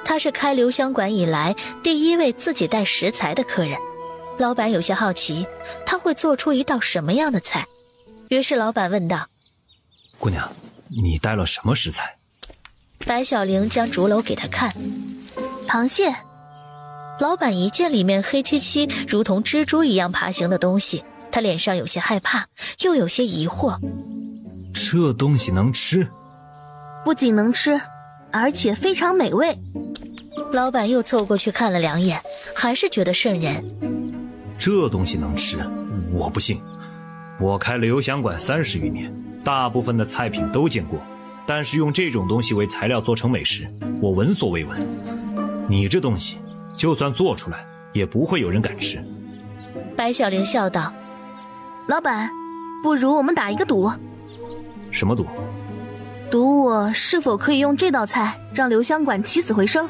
他是开留香馆以来第一位自己带食材的客人。老板有些好奇，他会做出一道什么样的菜？于是老板问道：姑娘，你带了什么食材？白小玲将竹篓给他看。螃蟹。老板一见里面黑漆漆如同蜘蛛一样爬行的东西，他脸上有些害怕，又有些疑惑。这东西能吃？不仅能吃，而且非常美味。老板又凑过去看了2眼，还是觉得瘆人。这东西能吃？我不信。我开留香馆30余年，大部分的菜品都见过，但是用这种东西为材料做成美食，我闻所未闻。你这东西，就算做出来，也不会有人敢吃。白小玲笑道：“老板，不如我们打一个赌。”什么赌？赌我是否可以用这道菜让留香馆起死回生。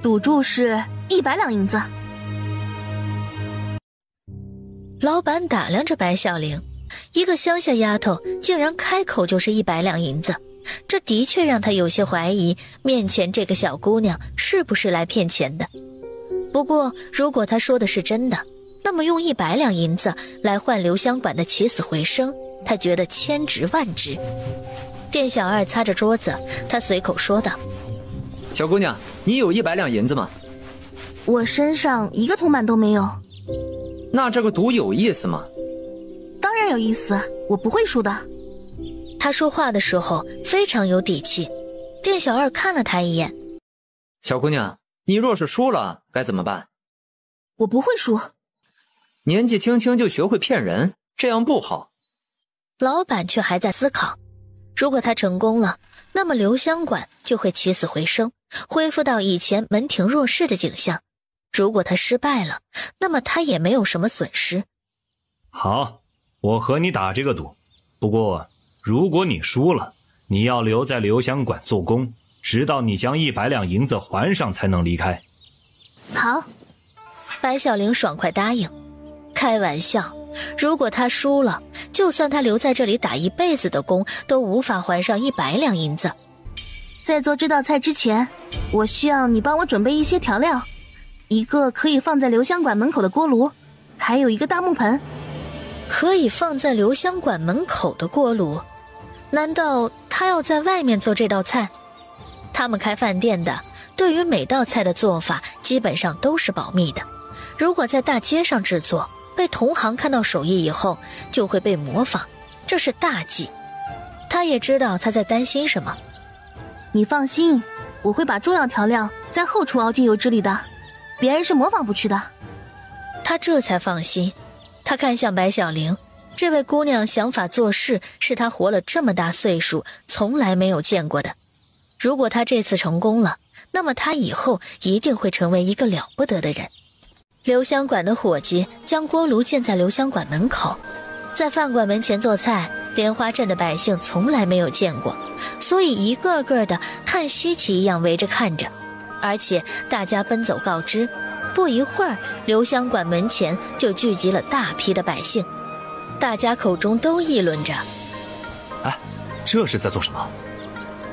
赌注是100两银子。老板打量着白小玲，一个乡下丫头竟然开口就是100两银子，这的确让他有些怀疑面前这个小姑娘是不是来骗钱的。不过如果她说的是真的，那么用100两银子来换留香馆的起死回生，他觉得千值万值。店小二擦着桌子，他随口说道：“小姑娘，你有100两银子吗？”“我身上一个铜板都没有。”“那这个赌有意思吗？”“当然有意思，我不会输的。”他说话的时候非常有底气。店小二看了他一眼：“小姑娘，你若是输了该怎么办？”“我不会输。”“年纪轻轻就学会骗人，这样不好。”老板却还在思考，如果他成功了，那么留香馆就会起死回生，恢复到以前门庭若市的景象。如果他失败了，那么他也没有什么损失。好，我和你打这个赌，不过如果你输了，你要留在留香馆做工，直到你将100两银子还上才能离开。好。白小玲爽快答应。开玩笑，如果他输了，就算他留在这里打一辈子的工，都无法还上100两银子。在做这道菜之前，我需要你帮我准备一些调料，一个可以放在留香馆门口的锅炉，还有一个大木盆。可以放在留香馆门口的锅炉？难道他要在外面做这道菜？他们开饭店的，对于每道菜的做法基本上都是保密的。如果在大街上制作，被同行看到手艺以后，就会被模仿，这是大忌。他也知道他在担心什么。你放心，我会把重要调料在后厨熬进油脂里的，别人是模仿不去的。他这才放心。他看向白小玲，这位姑娘想法做事是他活了这么大岁数从来没有见过的。如果他这次成功了，那么他以后一定会成为一个了不得的人。留香馆的伙计将锅炉建在留香馆门口，在饭馆门前做菜，莲花镇的百姓从来没有见过，所以一个个的看稀奇一样围着看着，而且大家奔走告知，不一会儿留香馆门前就聚集了大批的百姓，大家口中都议论着：“哎，这是在做什么？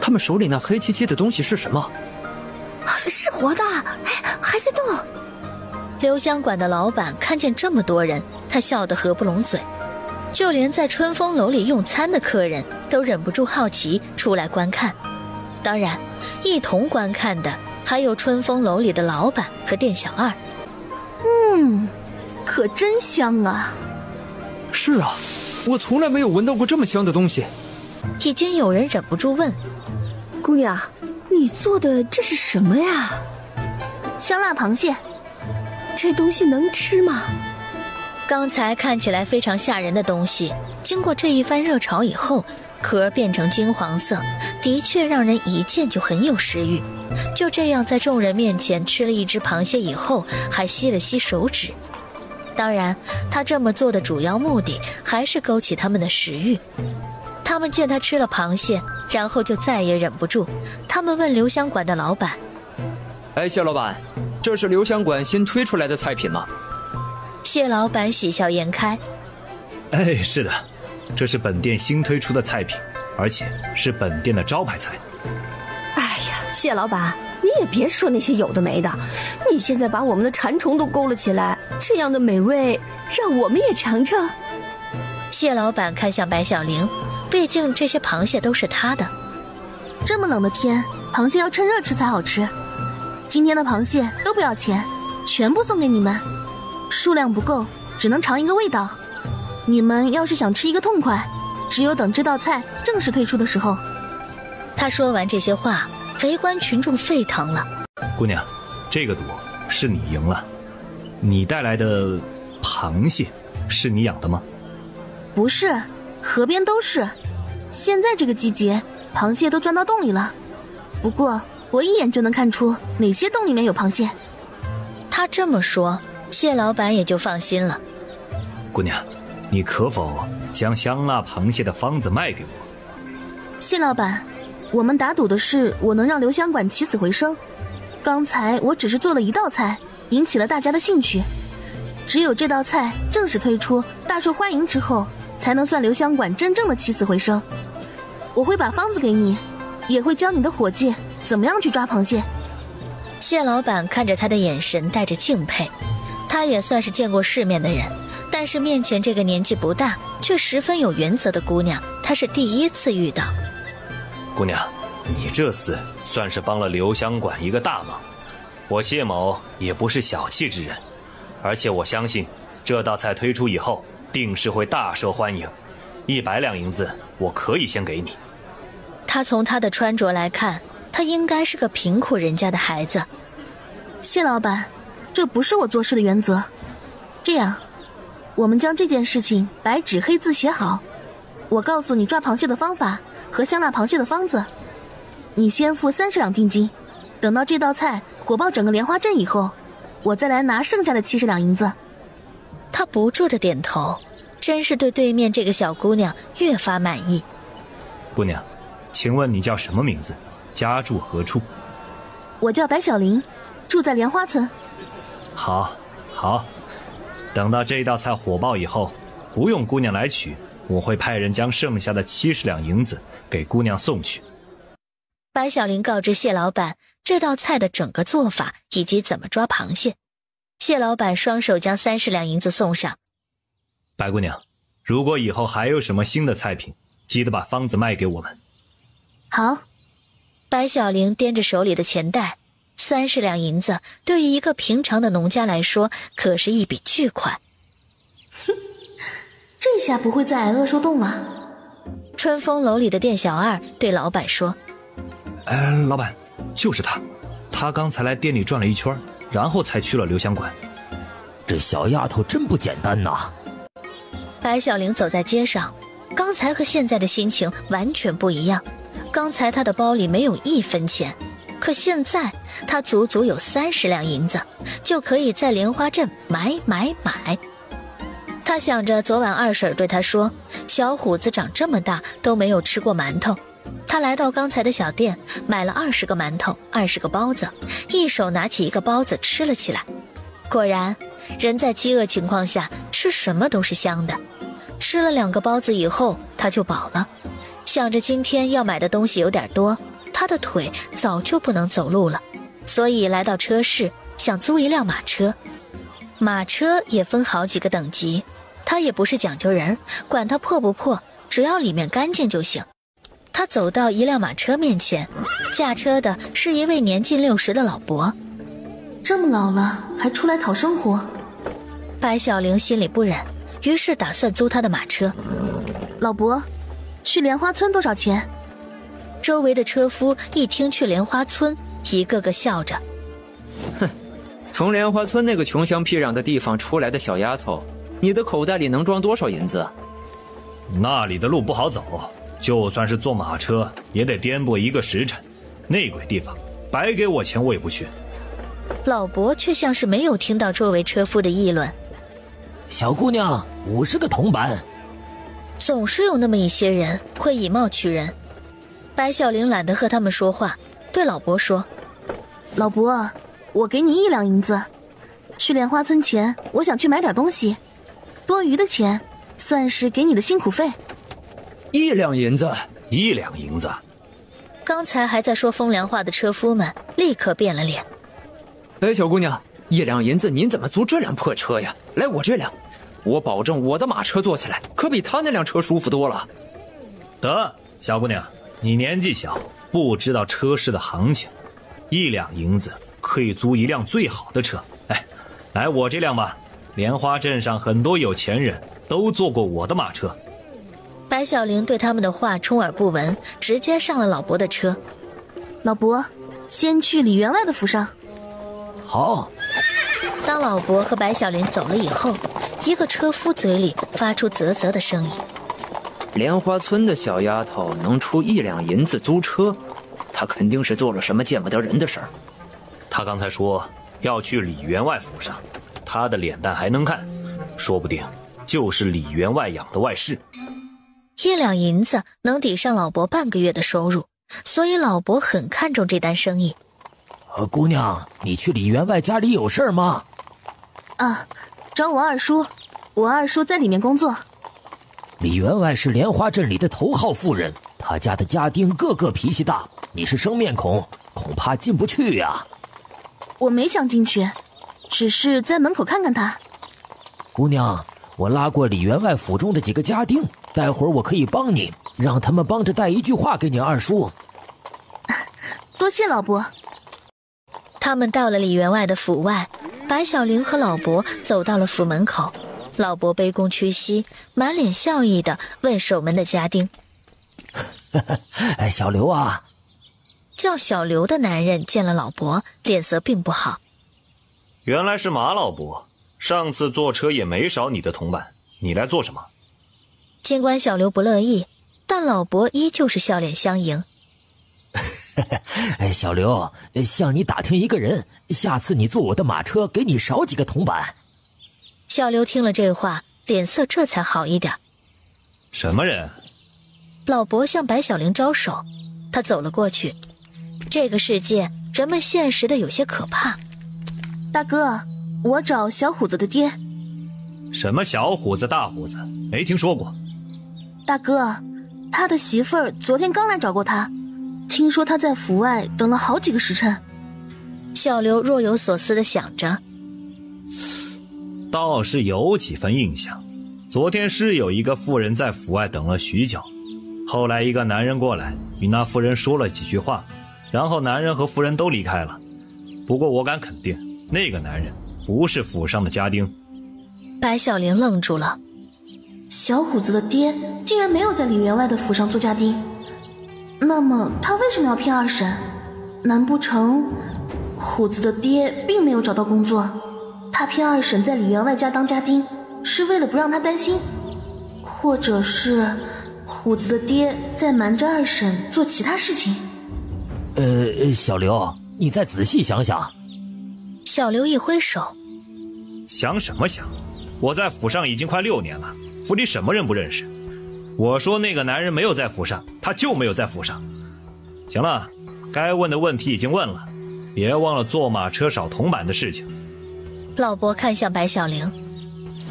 他们手里那黑漆漆的东西是什么？”“是活的，哎，还在动。”留香馆的老板看见这么多人，他笑得合不拢嘴，就连在春风楼里用餐的客人都忍不住好奇出来观看。当然，一同观看的还有春风楼里的老板和店小二。可真香啊！是啊，我从来没有闻到过这么香的东西。已经有人忍不住问：“姑娘，你做的这是什么呀？”“香辣螃蟹。”“这东西能吃吗？”刚才看起来非常吓人的东西，经过这一番热炒以后，壳变成金黄色，的确让人一见就很有食欲。就这样在众人面前吃了一只螃蟹以后，还吸了吸手指。当然，他这么做的主要目的还是勾起他们的食欲。他们见他吃了螃蟹，然后就再也忍不住。他们问留香馆的老板：“哎，谢老板，这是留香馆新推出来的菜品吗？”谢老板喜笑颜开：“哎，是的，这是本店新推出的菜品，而且是本店的招牌菜。”“哎呀，谢老板，你也别说那些有的没的，你现在把我们的馋虫都勾了起来，这样的美味让我们也尝尝。”谢老板看向白小玲，毕竟这些螃蟹都是他的。“这么冷的天，螃蟹要趁热吃才好吃。今天的螃蟹都不要钱，全部送给你们。数量不够，只能尝一个味道。你们要是想吃一个痛快，只有等这道菜正式推出的时候。”他说完这些话，围观群众沸腾了。“姑娘，这个赌是你赢了。你带来的螃蟹是你养的吗？”“不是，河边都是。现在这个季节，螃蟹都钻到洞里了。不过我一眼就能看出哪些洞里面有螃蟹。他这么说，谢老板也就放心了。姑娘，你可否将香辣螃蟹的方子卖给我？谢老板，我们打赌的是我能让留香馆起死回生。刚才我只是做了一道菜，引起了大家的兴趣。只有这道菜正式推出，大受欢迎之后，才能算留香馆真正的起死回生。我会把方子给你，也会教你的伙计怎么样去抓螃蟹。谢老板看着他的眼神带着敬佩，他也算是见过世面的人，但是面前这个年纪不大却十分有原则的姑娘，他是第一次遇到。姑娘，你这次算是帮了留香馆一个大忙。我谢某也不是小气之人，而且我相信这道菜推出以后定是会大受欢迎。100两银子我可以先给你。他从他的穿着来看，他应该是个贫苦人家的孩子。谢老板，这不是我做事的原则。这样，我们将这件事情白纸黑字写好，我告诉你抓螃蟹的方法和香辣螃蟹的方子，你先付30两定金，等到这道菜火爆整个莲花镇以后，我再来拿剩下的70两银子。他不住地点头，真是对对面这个小姑娘越发满意。姑娘，请问你叫什么名字？家住何处？我叫白小玲，住在莲花村。好，等到这道菜火爆以后，不用姑娘来取，我会派人将剩下的70两银子给姑娘送去。白小玲告知谢老板这道菜的整个做法以及怎么抓螃蟹。谢老板双手将30两银子送上。白姑娘，如果以后还有什么新的菜品，记得把方子卖给我们。好。白小玲掂着手里的钱袋，30两银子对于一个平常的农家来说可是一笔巨款。哼，这下不会再挨饿受冻了。春风楼里的店小二对老板说：老板，就是他刚才来店里转了一圈，然后才去了留香馆。这小丫头真不简单呐。白小玲走在街上，刚才和现在的心情完全不一样。刚才她的包里没有1分钱，可现在她足足有30两银子，就可以在莲花镇买。她想着昨晚二婶对她说，小虎子长这么大都没有吃过馒头。她来到刚才的小店，买了20个馒头，20个包子，一手拿起一个包子吃了起来。果然，人在饥饿情况下吃什么都是香的。吃了2个包子以后，她就饱了。想着今天要买的东西有点多，他的腿早就不能走路了，所以来到车市想租一辆马车。马车也分好几个等级，他也不是讲究人，管它破不破，只要里面干净就行。他走到一辆马车面前，驾车的是一位年近60的老伯。这么老了还出来讨生活，白小玲心里不忍，于是打算租他的马车。老伯，去莲花村多少钱？周围的车夫一听去莲花村，一个个笑着。哼，从莲花村那个穷乡僻壤的地方出来的小丫头，你的口袋里能装多少银子？那里的路不好走，就算是坐马车也得颠簸1个时辰，那鬼地方白给我钱我也不去。老伯却像是没有听到周围车夫的议论。小姑娘50个铜板。总是有那么一些人会以貌取人。白小玲懒得和他们说话，对老伯说：老伯，我给你1两银子，去莲花村前我想去买点东西，多余的钱算是给你的辛苦费。1两银子？1两银子？刚才还在说风凉话的车夫们立刻变了脸。哎，小姑娘，1两银子您怎么租这辆破车呀？来我这辆，我保证我的马车坐起来可比他那辆车舒服多了。得，小姑娘，你年纪小，不知道车市的行情，1两银子可以租一辆最好的车。哎，来我这辆吧，莲花镇上很多有钱人都坐过我的马车。白小玲对他们的话充耳不闻，直接上了老伯的车。老伯，先去李员外的府上。好。当老伯和白小玲走了以后，一个车夫嘴里发出啧啧的声音。莲花村的小丫头能出1两银子租车，她肯定是做了什么见不得人的事儿。他刚才说要去李员外府上，他的脸蛋还能看，说不定就是李员外养的外室。1两银子能抵上老伯半个月的收入，所以老伯很看重这单生意。姑娘，你去李员外家里有事吗？啊，找我二叔，我二叔在里面工作。李员外是莲花镇里的头号富人，他家的家丁个个脾气大，你是生面孔，恐怕进不去呀。我没想进去，只是在门口看看他。姑娘，我拉过李员外府中的几个家丁，待会儿我可以帮你，让他们帮着带一句话给你二叔。多谢老伯。他们到了李员外的府外，白小玲和老伯走到了府门口。老伯卑躬屈膝，满脸笑意地问守门的家丁：小刘啊。叫小刘的男人见了老伯，脸色并不好。原来是马老伯，上次坐车也没少你的同伴，你来做什么？尽管小刘不乐意，但老伯依旧是笑脸相迎。小刘，向你打听一个人，下次你坐我的马车，给你少几个铜板。小刘听了这话，脸色这才好一点。什么人？老伯向白小玲招手，他走了过去。这个世界，人们现实的有些可怕。大哥，我找小虎子的爹。什么小虎子大虎子？没听说过。大哥，他的媳妇儿昨天刚来找过他，听说他在府外等了好几个时辰。小刘若有所思地想着，倒是有几分印象。昨天是有一个妇人在府外等了许久，后来一个男人过来与那妇人说了几句话，然后男人和妇人都离开了。不过我敢肯定，那个男人不是府上的家丁。白小玲愣住了。小虎子的爹竟然没有在李员外的府上做家丁，那么他为什么要骗二婶？难不成虎子的爹并没有找到工作，他骗二婶在李员外家当家丁，是为了不让他担心？或者是虎子的爹在瞒着二婶做其他事情？小刘，你再仔细想想。小刘一挥手，想什么想？我在府上已经快6年了，府里什么人不认识？我说那个男人没有在府上，他就没有在府上。行了，该问的问题已经问了，别忘了坐马车少铜板的事情。老伯看向白小玲，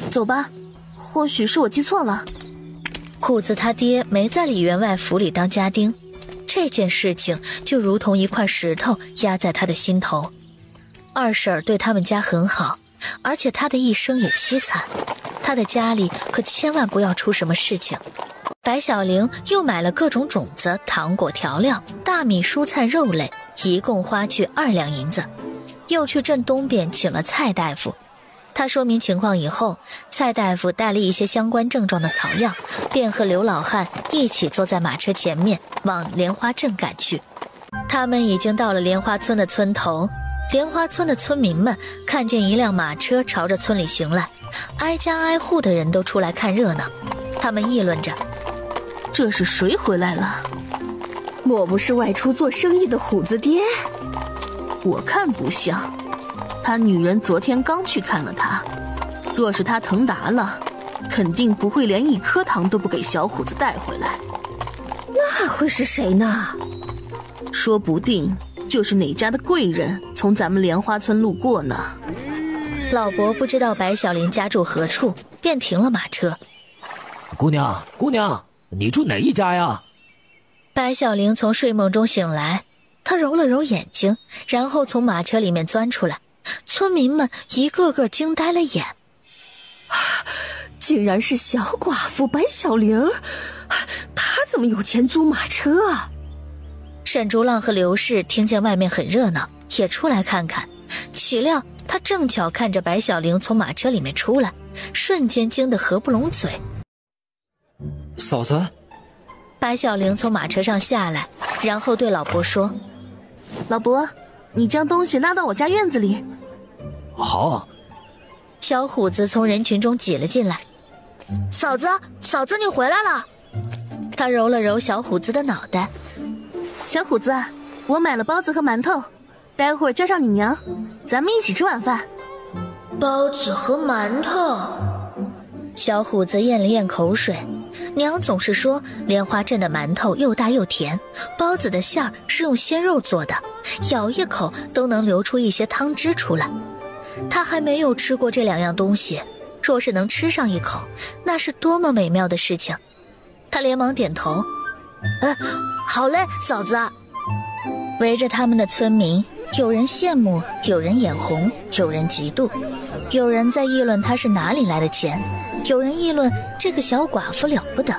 走吧，或许是我记错了。虎子他爹没在李员外府里当家丁，这件事情就如同一块石头压在他的心头。二婶儿对他们家很好，而且他的一生也凄惨，他的家里可千万不要出什么事情。白小玲又买了各种种子、糖果、调料、大米、蔬菜、肉类，一共花去2两银子。又去镇东边请了蔡大夫，他说明情况以后，蔡大夫带了一些相关症状的草药，便和刘老汉一起坐在马车前面往莲花镇赶去。他们已经到了莲花村的村头，莲花村的村民们看见一辆马车朝着村里行来，挨家挨户的人都出来看热闹。他们议论着，这是谁回来了？莫不是外出做生意的虎子爹？我看不像，他女人昨天刚去看了他，若是他腾达了，肯定不会连1颗糖都不给小虎子带回来。那会是谁呢？说不定就是哪家的贵人从咱们莲花村路过呢。老伯不知道白小玲家住何处，便停了马车。姑娘，你住哪一家呀？白小玲从睡梦中醒来，她揉了揉眼睛，然后从马车里面钻出来。村民们一个个惊呆了眼，竟然是小寡妇白小玲，她怎么有钱租马车啊？沈竹浪和刘氏听见外面很热闹，也出来看看，岂料他正巧看着白小玲从马车里面出来，瞬间惊得合不拢嘴。嫂子。白小玲从马车上下来，然后对老伯说，老伯，你将东西拉到我家院子里。好。小虎子从人群中挤了进来，嫂子你回来了。他揉了揉小虎子的脑袋。小虎子，我买了包子和馒头，待会儿叫上你娘，咱们一起吃晚饭。包子和馒头。小虎子咽了咽口水，娘总是说莲花镇的馒头又大又甜，包子的馅儿是用鲜肉做的，咬一口都能流出一些汤汁出来。他还没有吃过这两样东西，若是能吃上一口，那是多么美妙的事情。他连忙点头，好嘞，嫂子。围着他们的村民，有人羡慕，有人眼红，有人嫉妒，有人在议论他是哪里来的钱，有人议论这个小寡妇了不得。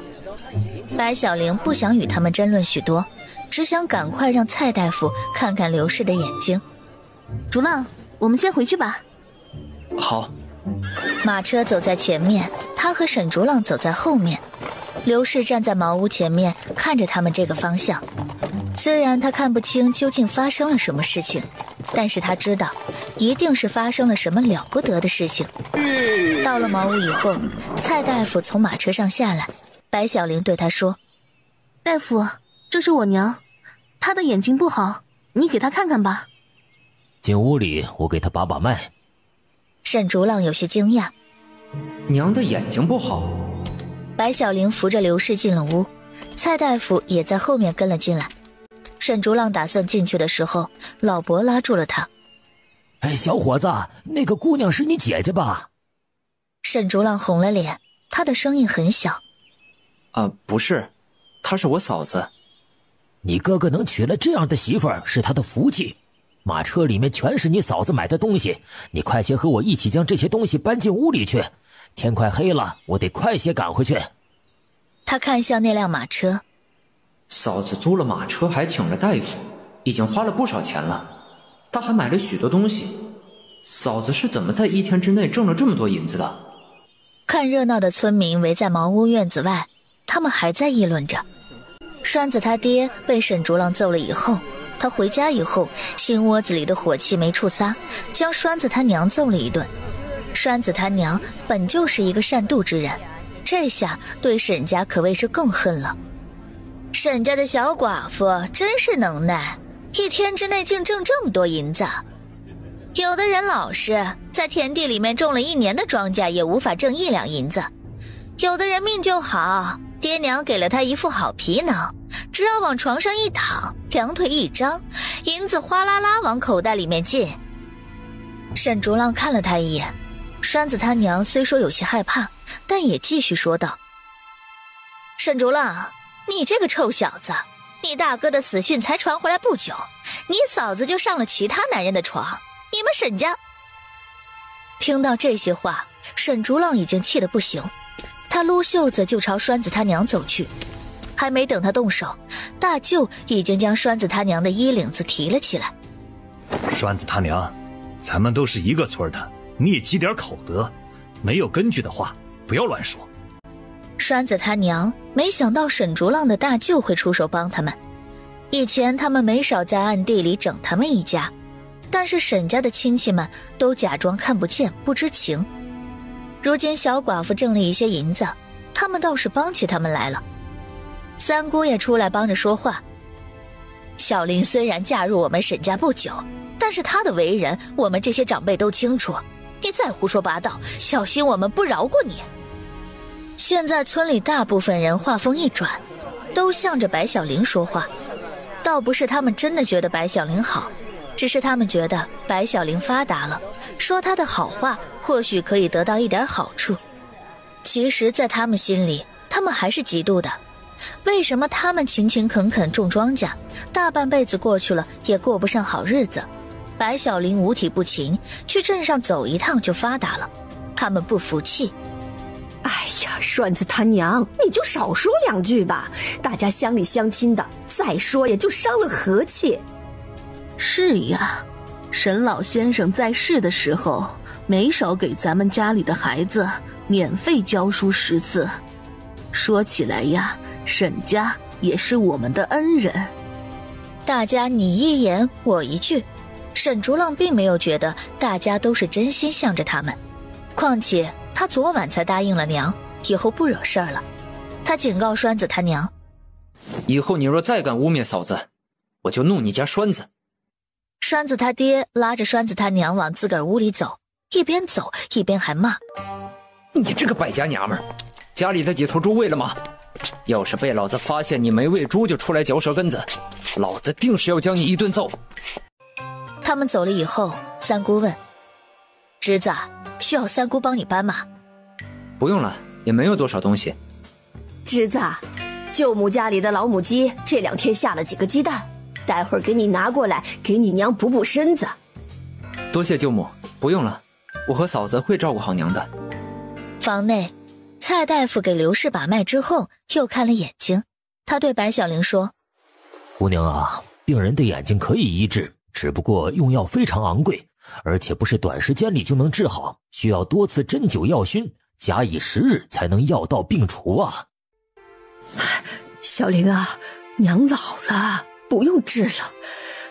白小玲不想与他们争论许多，只想赶快让蔡大夫看看刘氏的眼睛。竹浪，我们先回去吧。好。马车走在前面，他和沈竹浪走在后面。刘氏站在茅屋前面，看着他们这个方向。虽然他看不清究竟发生了什么事情，但是他知道一定是发生了什么了不得的事情。到了茅屋以后，蔡大夫从马车上下来，白小玲对他说：大夫，这是我娘，她的眼睛不好，你给她看看吧。进屋里，我给她把把脉。沈竹浪有些惊讶，娘的眼睛不好。白小玲扶着刘氏进了屋，蔡大夫也在后面跟了进来。沈竹浪打算进去的时候，老伯拉住了他。小伙子，那个姑娘是你姐姐吧？沈竹浪红了脸，他的声音很小。不是，她是我嫂子。你哥哥能娶了这样的媳妇儿是他的福气。马车里面全是你嫂子买的东西，你快些和我一起将这些东西搬进屋里去。天快黑了，我得快些赶回去。他看向那辆马车。嫂子租了马车，还请了大夫，已经花了不少钱了。她还买了许多东西。嫂子是怎么在1天之内挣了这么多银子的？看热闹的村民围在茅屋院子外，他们还在议论着。栓子他爹被沈竹浪揍了以后，他回家以后，心窝子里的火气没处撒，将栓子他娘揍了一顿。栓子他娘本就是一个善妒之人，这下对沈家可谓是更恨了。沈家的小寡妇真是能耐，1天之内竟挣这么多银子。有的人老实，在田地里面种了1年的庄稼也无法挣1两银子。有的人命就好，爹娘给了他一副好皮囊，只要往床上一躺，2腿一张，银子哗啦啦往口袋里面进。沈竹浪看了他一眼，栓子他娘虽说有些害怕，但也继续说道：沈竹浪，你这个臭小子，你大哥的死讯才传回来不久，你嫂子就上了其他男人的床，你们沈家……听到这些话，沈竹浪已经气得不行，他撸袖子就朝栓子他娘走去。还没等他动手，大舅已经将栓子他娘的衣领子提了起来。栓子他娘，咱们都是一个村的，你也积点口德，没有根据的话不要乱说。栓子他娘没想到沈竹浪的大舅会出手帮他们，以前他们没少在暗地里整他们一家，但是沈家的亲戚们都假装看不见不知情。如今小寡妇挣了一些银子，他们倒是帮起他们来了。三姑也出来帮着说话。小玲虽然嫁入我们沈家不久，但是她的为人我们这些长辈都清楚，你再胡说八道，小心我们不饶过你。现在村里大部分人话锋一转，都向着白小玲说话，倒不是他们真的觉得白小玲好，只是他们觉得白小玲发达了，说她的好话或许可以得到一点好处。其实在他们心里，他们还是嫉妒的。为什么他们勤勤恳恳种庄稼，大半辈子过去了也过不上好日子，白小玲五体不勤，去镇上走一趟就发达了，他们不服气。哎呀，栓子他娘，你就少说2句吧，大家乡里乡亲的，再说也就伤了和气。是呀，沈老先生在世的时候，没少给咱们家里的孩子免费教书10次。说起来呀，沈家也是我们的恩人。大家你一言我一句，沈竹浪并没有觉得大家都是真心向着他们，况且他昨晚才答应了娘，以后不惹事儿了。他警告栓子他娘，以后你若再敢污蔑嫂子，我就弄你家栓子。栓子他爹拉着栓子他娘往自个儿屋里走，一边走一边还骂：你这个败家娘们儿，家里的几头猪喂了吗？要是被老子发现你没喂猪就出来嚼舌根子，老子定是要将你一顿揍。他们走了以后，三姑问：侄子，需要三姑帮你搬吗？不用了，也没有多少东西。侄子，舅母家里的老母鸡这2天下了几个鸡蛋，待会儿给你拿过来，给你娘补补身子。多谢舅母，不用了，我和嫂子会照顾好娘的。房内，蔡大夫给刘氏把脉之后，又看了眼睛，他对白小玲说：姑娘啊，病人的眼睛可以医治，只不过用药非常昂贵，而且不是短时间里就能治好，需要多次针灸药熏，假以时日才能药到病除啊。小玲啊，娘老了，不用治了。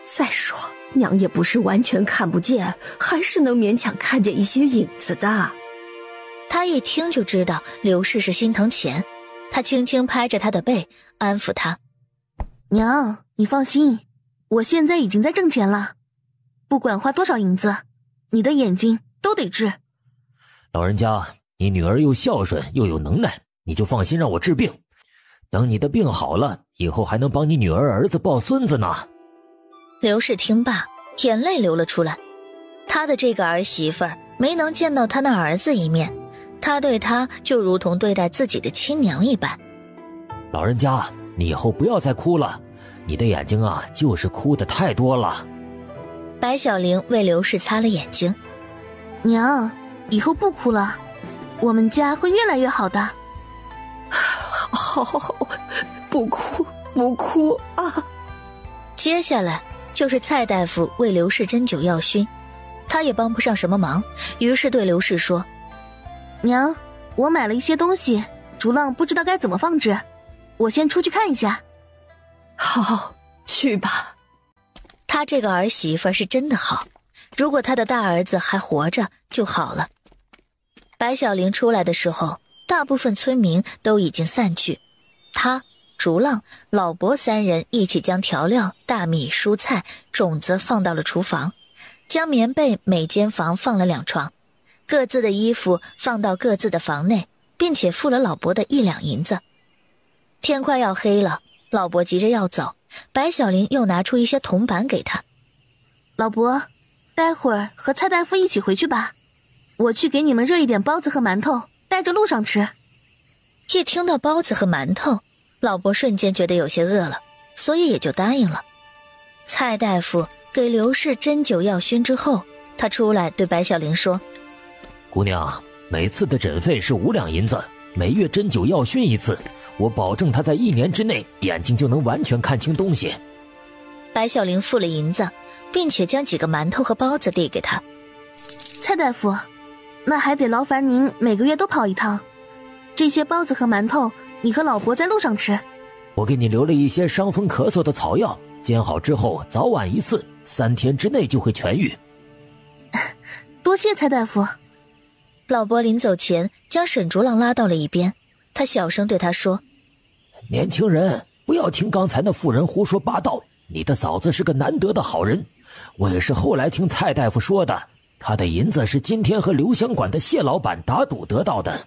再说娘也不是完全看不见，还是能勉强看见一些影子的。他一听就知道刘氏是心疼钱，他轻轻拍着他的背，安抚他：娘，你放心，我现在已经在挣钱了，不管花多少银子，你的眼睛都得治。老人家，你女儿又孝顺又有能耐，你就放心让我治病。等你的病好了，以后还能帮你女儿儿子抱孙子呢。刘氏听罢，眼泪流了出来。他的这个儿媳妇儿没能见到他那儿子一面，他对他就如同对待自己的亲娘一般。老人家，你以后不要再哭了，你的眼睛啊，就是哭得太多了。白小玲为刘氏擦了眼睛：娘，以后不哭了，我们家会越来越好的。好，不哭不哭啊！接下来就是蔡大夫为刘氏针灸药熏，他也帮不上什么忙，于是对刘氏说：娘，我买了一些东西，竹浪不知道该怎么放置，我先出去看一下。好，去吧。他这个儿媳妇是真的好，如果他的大儿子还活着就好了。白小玲出来的时候，大部分村民都已经散去，他、竹浪、老伯3人一起将调料、大米、蔬菜、种子放到了厨房，将棉被每间房放了2床，各自的衣服放到各自的房内，并且付了老伯的1两银子。天快要黑了，老伯急着要走，白小玲又拿出一些铜板给他：老伯，待会儿和蔡大夫一起回去吧，我去给你们热一点包子和馒头，带着路上吃。一听到包子和馒头，老伯瞬间觉得有些饿了，所以也就答应了。蔡大夫给刘氏针灸药熏之后，他出来对白小玲说：姑娘，每次的诊费是5两银子，每月针灸药熏1次，我保证她在1年之内眼睛就能完全看清东西。白小玲付了银子，并且将几个馒头和包子递给他。蔡大夫，那还得劳烦您每个月都跑一趟，这些包子和馒头你和老伯在路上吃。我给你留了一些伤风咳嗽的草药，煎好之后早晚1次，3天之内就会痊愈。多谢蔡大夫。老伯临走前将沈竹浪拉到了一边，他小声对他说：年轻人，不要听刚才那妇人胡说八道，你的嫂子是个难得的好人，我也是后来听蔡大夫说的，他的银子是今天和留香馆的谢老板打赌得到的。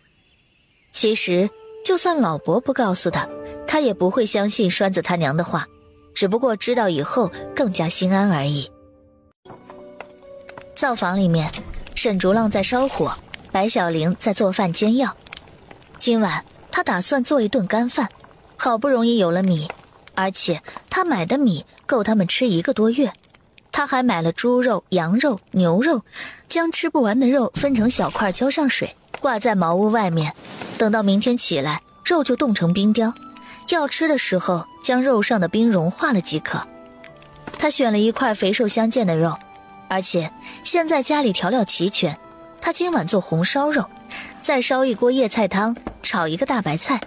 其实就算老伯不告诉他，他也不会相信栓子他娘的话，只不过知道以后更加心安而已。灶房里面，沈竹浪在烧火，白小玲在做饭煎药。今晚他打算做一顿干饭，好不容易有了米，而且他买的米够他们吃1个多月。他还买了猪肉、羊肉、牛肉，将吃不完的肉分成小块浇上水，挂在茅屋外面，等到明天起来，肉就冻成冰雕。要吃的时候，将肉上的冰融化了即可。他选了一块肥瘦相间的肉，而且现在家里调料齐全，他今晚做红烧肉，再烧一锅叶菜汤，炒一个大白菜。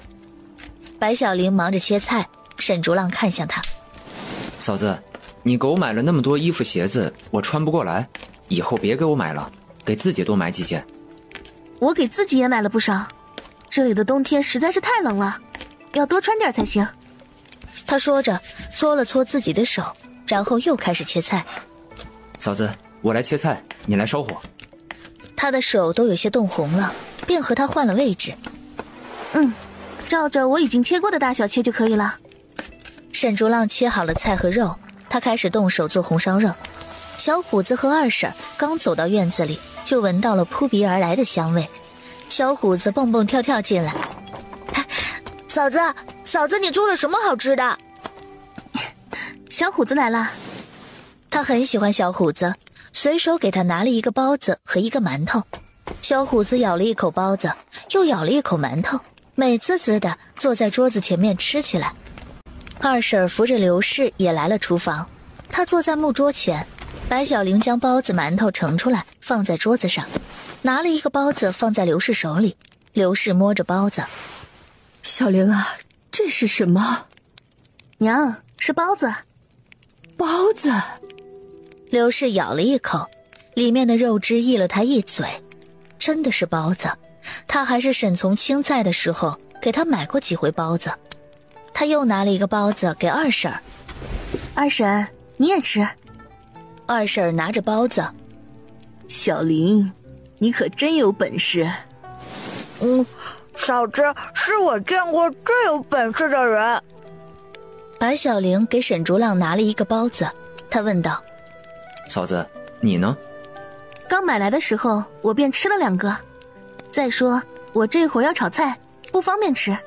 白小玲忙着切菜，沈竹浪看向他：嫂子，你给我买了那么多衣服鞋子，我穿不过来，以后别给我买了，给自己多买几件。我给自己也买了不少，这里的冬天实在是太冷了，要多穿点才行。他说着搓了搓自己的手，然后又开始切菜。嫂子，我来切菜，你来烧火。他的手都有些冻红了，便和他换了位置。照着我已经切过的大小切就可以了。沈竹浪切好了菜和肉，他开始动手做红烧肉。小虎子和二婶刚走到院子里，就闻到了扑鼻而来的香味。小虎子蹦蹦跳跳进来，嫂子，你做了什么好吃的？小虎子来了。他很喜欢小虎子，随手给他拿了一个包子和一个馒头。小虎子咬了一口包子，又咬了一口馒头，美滋滋的坐在桌子前面吃起来。二婶扶着刘氏也来了厨房，她坐在木桌前，白小玲将包子馒头盛出来放在桌子上，拿了一个包子放在刘氏手里。刘氏摸着包子，小玲啊，这是什么？娘，是包子。包子。刘氏咬了一口，里面的肉汁溢了她一嘴，真的是包子。她还是沈从清在的时候给她买过几回包子。她又拿了一个包子给二婶。二婶，你也吃。二婶拿着包子，小玲，你可真有本事。嫂子，是我见过最有本事的人。白小玲给沈竹浪拿了一个包子，她问道：嫂子，你呢？刚买来的时候我便吃了2个，再说我这会儿要炒菜，不方便吃。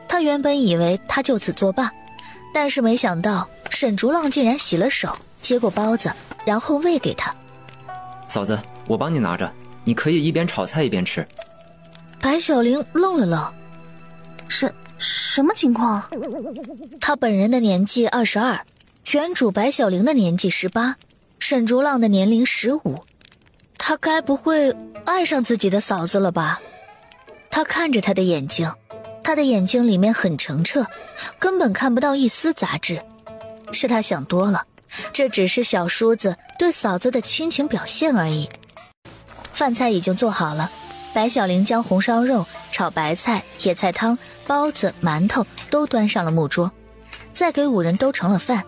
她原本以为她就此作罢，但是没想到沈竹浪竟然洗了手，接过包子，然后喂给她。嫂子，我帮你拿着，你可以一边炒菜一边吃。白小玲愣了愣，什么情况？她本人的年纪22，原主白小玲的年纪18，沈竹浪的年龄15，她该不会爱上自己的嫂子了吧？她看着她的眼睛，她的眼睛里面很澄澈，根本看不到一丝杂质。是她想多了，这只是小叔子对嫂子的亲情表现而已。饭菜已经做好了，白小玲将红烧肉、炒白菜、野菜汤、包子、馒头都端上了木桌，再给5人都盛了饭，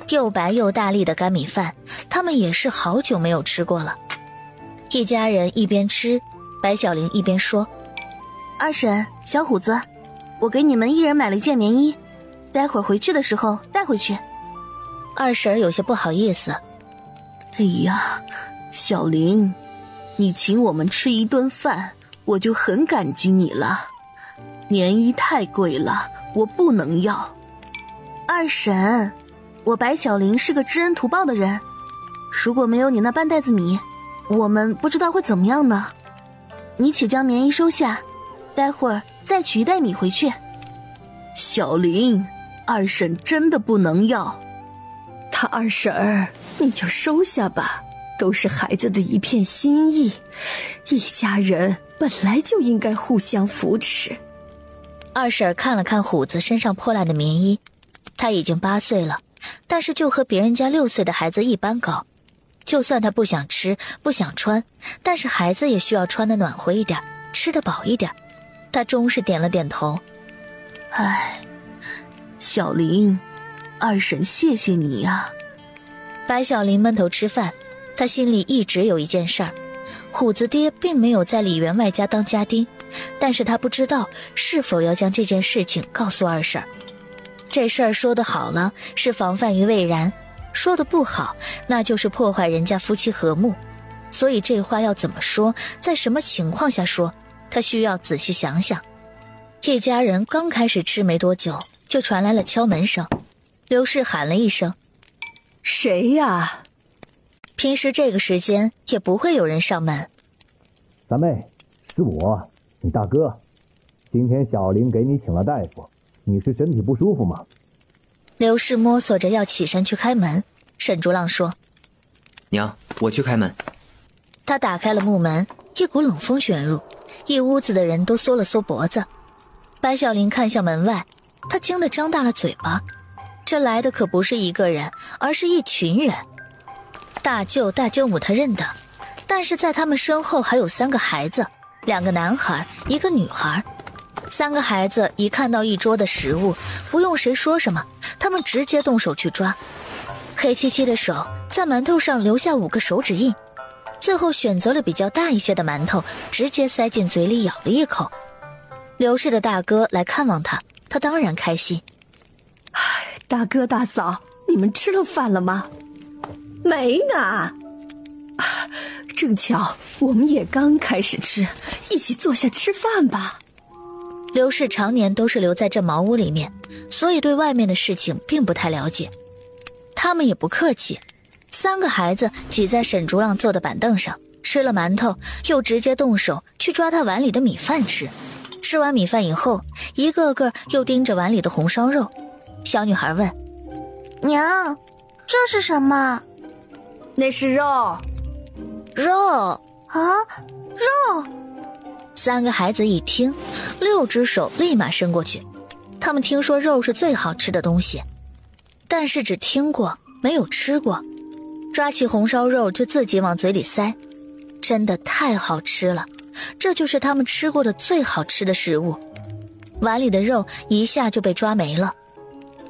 又白又大粒的干米饭，他们也是好久没有吃过了。一家人一边吃，白小玲一边说：二婶，小虎子，我给你们1人买了一件棉衣，待会儿回去的时候带回去。二婶有些不好意思。哎呀，小玲，你请我们吃一顿饭，我就很感激你了。棉衣太贵了，我不能要。二婶，我白小玲是个知恩图报的人，如果没有你那半袋子米，我们不知道会怎么样呢。你且将棉衣收下，待会儿再取1袋米回去。小玲，二婶真的不能要。他二婶儿，你就收下吧，都是孩子的一片心意，一家人本来就应该互相扶持。二婶看了看虎子身上破烂的棉衣，他已经8岁了，但是就和别人家6岁的孩子一般高。就算他不想吃不想穿，但是孩子也需要穿得暖和一点，吃得饱一点。他终是点了点头。唉，小玲，二婶谢谢你呀。白小玲闷头吃饭，她心里一直有一件事儿，虎子爹并没有在李员外家当家丁，但是他不知道是否要将这件事情告诉二婶。这事儿说得好了是防范于未然，说得不好那就是破坏人家夫妻和睦，所以这话要怎么说，在什么情况下说，他需要仔细想想。一家人刚开始吃没多久，就传来了敲门声。刘氏喊了一声：谁呀？平时这个时间也不会有人上门。三妹，是我，你大哥。今天小玲给你请了大夫，你是身体不舒服吗？刘氏摸索着要起身去开门，沈竹浪说：娘，我去开门。他打开了木门，一股冷风旋入，一屋子的人都缩了缩脖子。白小玲看向门外，她惊得张大了嘴巴。这来的可不是一个人，而是一群人。大舅大舅母她认得，但是在他们身后还有3个孩子，2个男孩1个女孩。3个孩子一看到一桌的食物，不用谁说什么，他们直接动手去抓。黑漆漆的手在馒头上留下5个手指印，最后选择了比较大一些的馒头，直接塞进嘴里咬了一口。刘氏的大哥来看望他，他当然开心。大哥大嫂，你们吃了饭了吗？没呢。正巧我们也刚开始吃，一起坐下吃饭吧。刘氏常年都是留在这茅屋里面，所以对外面的事情并不太了解。他们也不客气，3个孩子挤在沈竹浪坐的板凳上，吃了馒头，又直接动手去抓他碗里的米饭吃。吃完米饭以后，一个个又盯着碗里的红烧肉。小女孩问：娘，这是什么？那是肉。肉啊，肉！3个孩子一听，6只手立马伸过去。他们听说肉是最好吃的东西，但是只听过没有吃过。抓起红烧肉就自己往嘴里塞，真的太好吃了，这就是他们吃过的最好吃的食物。碗里的肉一下就被抓没了。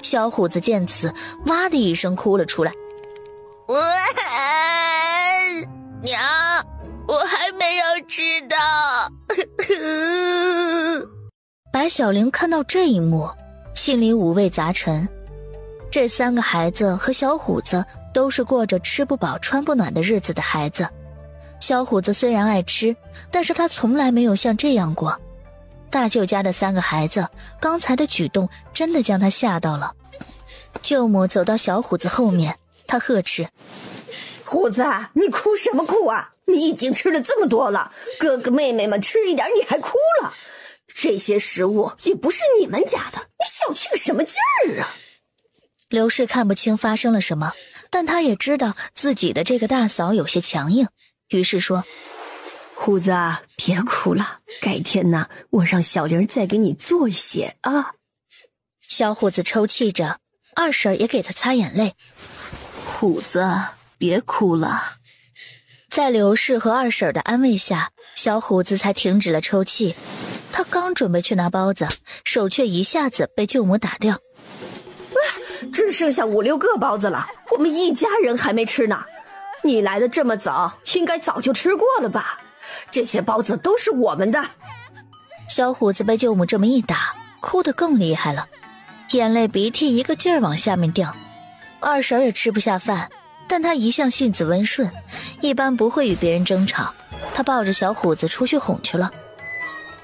小虎子见此，哇的一声哭了出来。娘，我还没有吃到。白小玲看到这一幕，心里五味杂陈。这3个孩子和小虎子都是过着吃不饱穿不暖的日子的孩子。小虎子虽然爱吃，但是他从来没有像这样过。大舅家的3个孩子刚才的举动真的将他吓到了。舅母走到小虎子后面，他呵斥：虎子，你哭什么哭啊？你已经吃了这么多了，哥哥妹妹们吃一点你还哭了？这些食物也不是你们家的，你小气个什么劲儿啊？刘氏看不清发生了什么，但他也知道自己的这个大嫂有些强硬，于是说：虎子，别哭了，改天呢，我让小玲再给你做一些啊。小虎子抽泣着，二婶也给他擦眼泪。虎子，别哭了。在刘氏和二婶的安慰下，小虎子才停止了抽泣。他刚准备去拿包子，手却一下子被舅母打掉。只剩下5、6个包子了，我们一家人还没吃呢。你来的这么早，应该早就吃过了吧？这些包子都是我们的。小虎子被舅母这么一打，哭得更厉害了，眼泪鼻涕一个劲儿往下面掉。二婶也吃不下饭，但她一向性子温顺，一般不会与别人争吵。她抱着小虎子出去哄去了。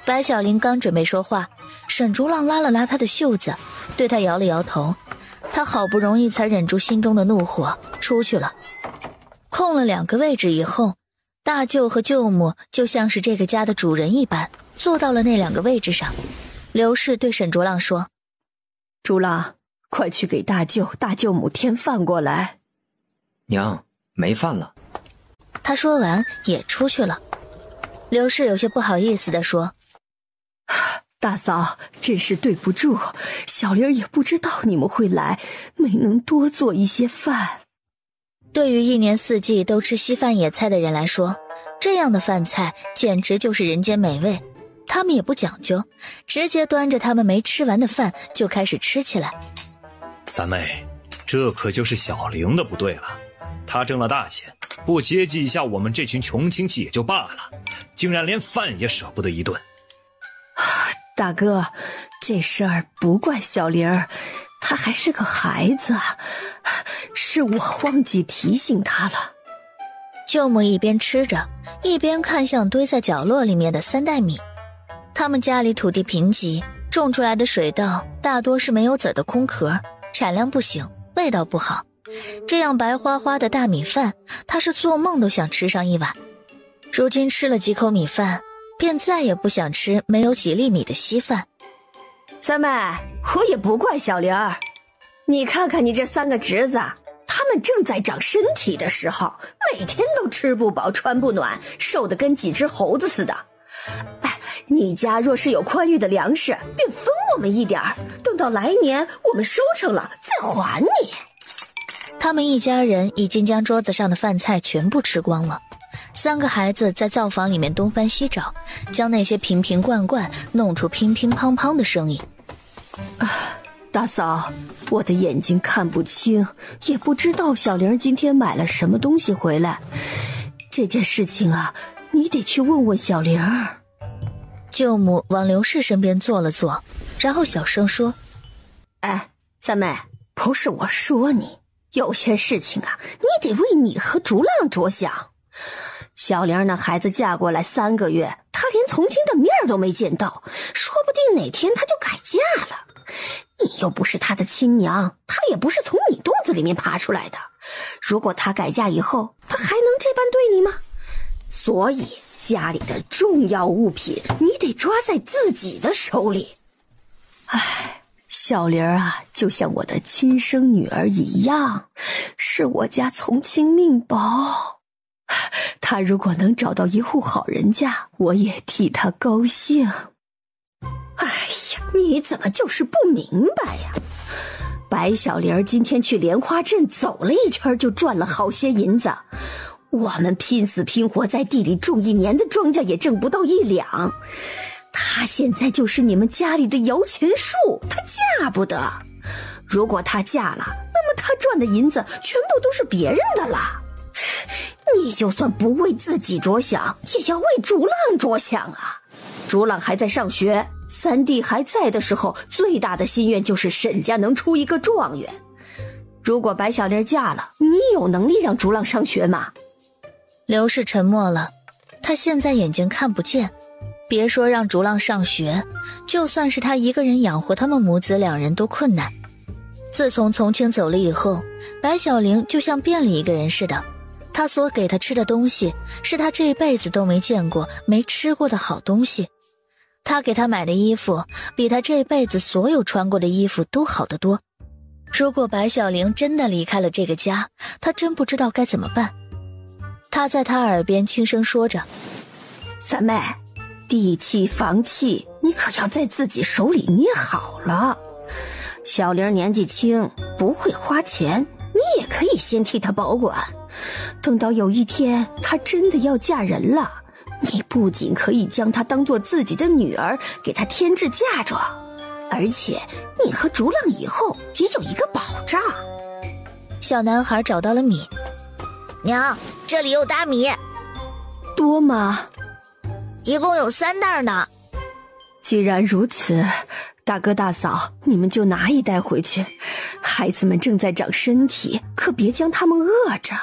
白小玲刚准备说话，沈竹浪拉了拉她的袖子，对她摇了摇头。她好不容易才忍住心中的怒火，出去了。空了2个位置以后，大舅和舅母就像是这个家的主人一般，坐到了那2个位置上。刘氏对沈竹浪说：竹浪，快去给大舅大舅母添饭过来。娘，没饭了。他说完也出去了。刘氏有些不好意思地说：大嫂，真是对不住，小玲也不知道你们会来，没能多做一些饭。对于1年4季都吃稀饭野菜的人来说，这样的饭菜简直就是人间美味。他们也不讲究，直接端着他们没吃完的饭就开始吃起来。三妹，这可就是小玲的不对了。她挣了大钱，不接济一下我们这群穷亲戚也就罢了，竟然连饭也舍不得一顿。大哥，这事儿不怪小玲儿，她还是个孩子，是我忘记提醒她了。舅母一边吃着，一边看向堆在角落里面的3袋米。他们家里土地贫瘠，种出来的水稻大多是没有籽的空壳，产量不行，味道不好。这样白花花的大米饭，他是做梦都想吃上一碗。如今吃了几口米饭，便再也不想吃没有几粒米的稀饭。三妹，我也不怪小玲儿，你看看你这3个侄子，他们正在长身体的时候，每天都吃不饱穿不暖，瘦得跟几只猴子似的。你家若是有宽裕的粮食，便分我们一点儿，等到来年我们收成了再还你。他们一家人已经将桌子上的饭菜全部吃光了3个孩子在灶房里面东翻西找，将那些瓶瓶罐罐弄出乒乒乓乓的声音。大嫂，我的眼睛看不清，也不知道小玲今天买了什么东西回来。这件事情啊，你得去问问小玲。舅母往刘氏身边坐了坐，然后小声说：哎，三妹，不是我说你，有些事情啊，你得为你和竹浪着想。小玲那孩子嫁过来3个月，她连从亲的面都没见到，说不定哪天她就改嫁了。你又不是她的亲娘，她也不是从你肚子里面爬出来的。如果她改嫁以后，她还能这般对你吗？所以家里的重要物品，你得抓在自己的手里。唉，小玲啊，就像我的亲生女儿一样，是我家从亲命薄。她如果能找到一户好人家，我也替她高兴。哎呀，你怎么就是不明白呀？白小玲今天去莲花镇走了一圈，就赚了好些银子。我们拼死拼活在地里种1年的庄稼也挣不到1两。她现在就是你们家里的摇钱树，她嫁不得。如果她嫁了，那么她赚的银子全部都是别人的了。你就算不为自己着想，也要为竹浪着想啊。竹浪还在上学，3弟还在的时候，最大的心愿就是沈家能出一个状元。如果白小玲嫁了，你有能力让竹浪上学吗？刘氏沉默了，他现在眼睛看不见，别说让竹浪上学，就算是他一个人养活他们母子2人都困难。自从从清走了以后，白小玲就像变了一个人似的，他所给他吃的东西是他这辈子都没见过没吃过的好东西，他给他买的衣服比他这辈子所有穿过的衣服都好得多。如果白小玲真的离开了这个家，他真不知道该怎么办。他在他耳边轻声说着：三妹，地气房气你可要在自己手里捏好了。小玲年纪轻，不会花钱，你也可以先替她保管。等到有一天她真的要嫁人了，你不仅可以将她当做自己的女儿，给她添置嫁妆，而且你和竹浪以后也有一个保障。小男孩找到了米。娘，这里有大米。多吗？一共有3袋呢。既然如此，大哥大嫂，你们就拿1袋回去。孩子们正在长身体，可别将他们饿着。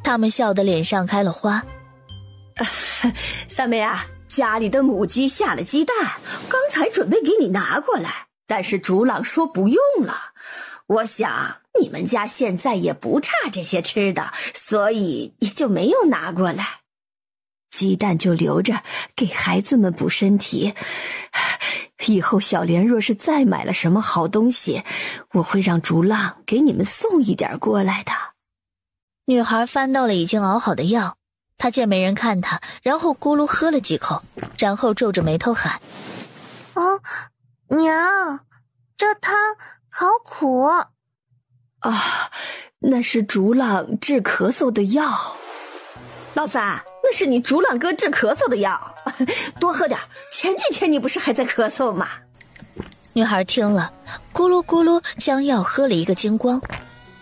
他们笑得脸上开了花。三妹啊，家里的母鸡下了鸡蛋，刚才准备给你拿过来，但是竹浪说不用了。我想你们家现在也不差这些吃的，所以也就没有拿过来。鸡蛋就留着给孩子们补身体，以后小莲若是再买了什么好东西，我会让竹浪给你们送一点过来的。女孩翻到了已经熬好的药，她见没人看她，然后咕噜喝了几口，然后皱着眉头喊：娘，这汤好苦啊！那是竹浪治咳嗽的药。老三，那是你竹浪哥治咳嗽的药，多喝点，前几天你不是还在咳嗽吗？女孩听了，咕噜咕噜将药喝了一个精光。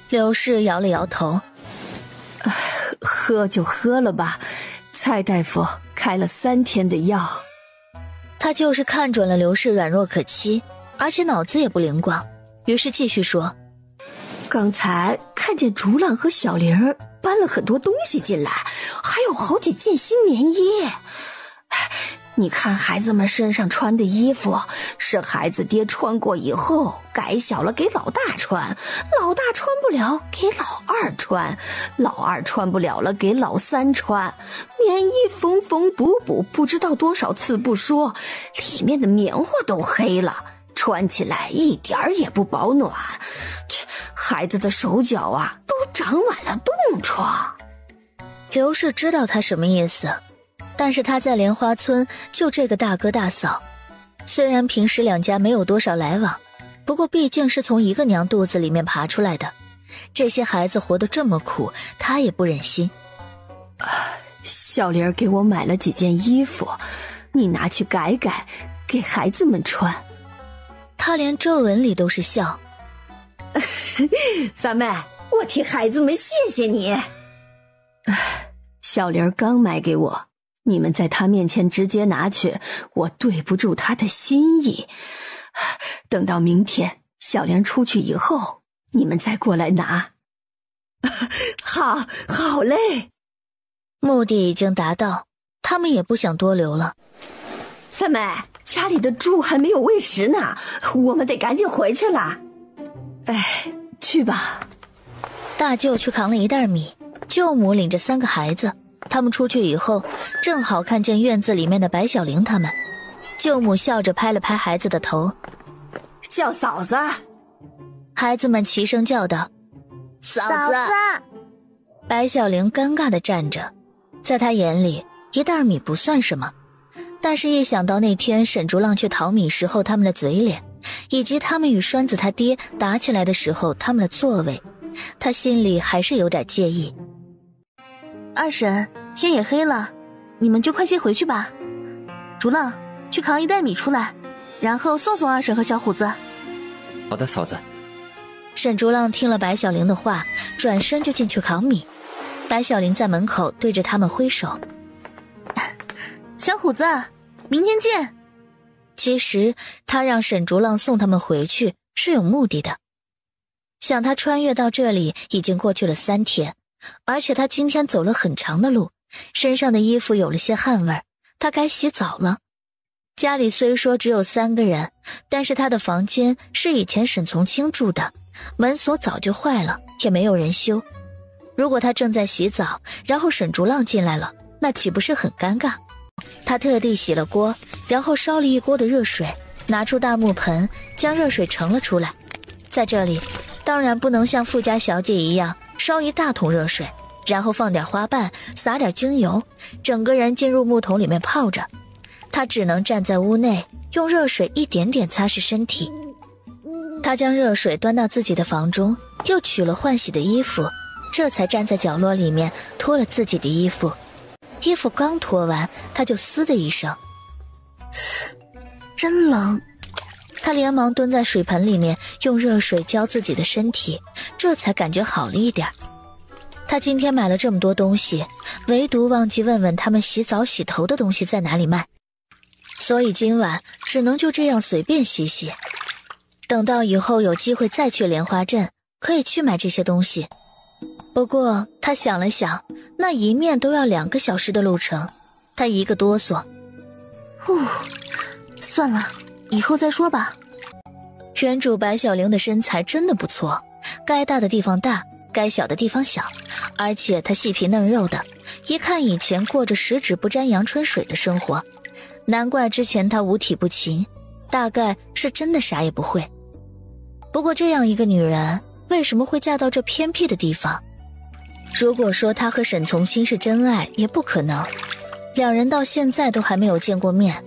刘氏摇了摇头：喝就喝了吧，蔡大夫开了3天的药。他就是看准了刘氏软弱可欺，而且脑子也不灵光，于是继续说：刚才看见竹浪和小玲搬了很多东西进来，还有好几件新棉衣。你看孩子们身上穿的衣服，是孩子爹穿过以后改小了给老大穿，老大穿不了给老二穿，老二穿不了了给老三穿。棉衣缝缝补补，不知道多少次不说，里面的棉花都黑了，穿起来一点儿也不保暖。孩子的手脚啊都长满了冻疮。刘氏知道他什么意思，但是他在莲花村就这个大哥大嫂，虽然平时2家没有多少来往，不过毕竟是从一个娘肚子里面爬出来的，这些孩子活得这么苦，他也不忍心。小玲给我买了几件衣服，你拿去改改，给孩子们穿。他连皱纹里都是笑。三妹，我替孩子们谢谢你。小玲刚买给我，你们在她面前直接拿去，我对不住她的心意。等到明天小玲出去以后，你们再过来拿。好嘞。目的已经达到，他们也不想多留了。三妹，家里的猪还没有喂食呢，我们得赶紧回去了。去吧。大舅去扛了一袋米，舅母领着3个孩子，他们出去以后，正好看见院子里面的白小玲他们。舅母笑着拍了拍孩子的头，叫嫂子。孩子们齐声叫道：嫂子。白小玲尴尬地站着，在她眼里一袋米不算什么，但是一想到那天沈竹浪去淘米时候他们的嘴脸，以及他们与栓子他爹打起来的时候他们的作为，她心里还是有点介意。二婶，天也黑了，你们就快些回去吧。竹浪，去扛一袋米出来，然后送送二婶和小虎子。好的，嫂子。沈竹浪听了白小玲的话，转身就进去扛米。白小玲在门口对着他们挥手：小虎子，明天见。其实他让沈竹浪送他们回去是有目的的。想他穿越到这里已经过去了3天，而且他今天走了很长的路，身上的衣服有了些汗味，他该洗澡了。家里虽说只有3个人，但是他的房间是以前沈从清住的，门锁早就坏了，也没有人修。如果他正在洗澡，然后沈竹浪进来了，那岂不是很尴尬？他特地洗了锅，然后烧了一锅的热水，拿出大木盆，将热水盛了出来。在这里当然不能像富家小姐一样烧一大桶热水，然后放点花瓣，撒点精油，整个人进入木桶里面泡着。他只能站在屋内，用热水一点点擦拭身体。他将热水端到自己的房中，又取了换洗的衣服，这才站在角落里面脱了自己的衣服。衣服刚脱完，他就嘶的一声，真冷。他连忙蹲在水盆里面，用热水浇自己的身体，这才感觉好了一点。他今天买了这么多东西，唯独忘记问问他们洗澡洗头的东西在哪里卖，所以今晚只能就这样随便洗洗。等到以后有机会再去莲花镇，可以去买这些东西。不过他想了想，那一面都要2个小时的路程，他一个哆嗦。算了，以后再说吧。原主白小玲的身材真的不错，该大的地方大，该小的地方小，而且她细皮嫩肉的，一看以前过着十指不沾阳春水的生活，难怪之前她五体不勤，大概是真的啥也不会。不过这样一个女人为什么会嫁到这偏僻的地方？如果说她和沈从清是真爱，也不可能，2人到现在都还没有见过面。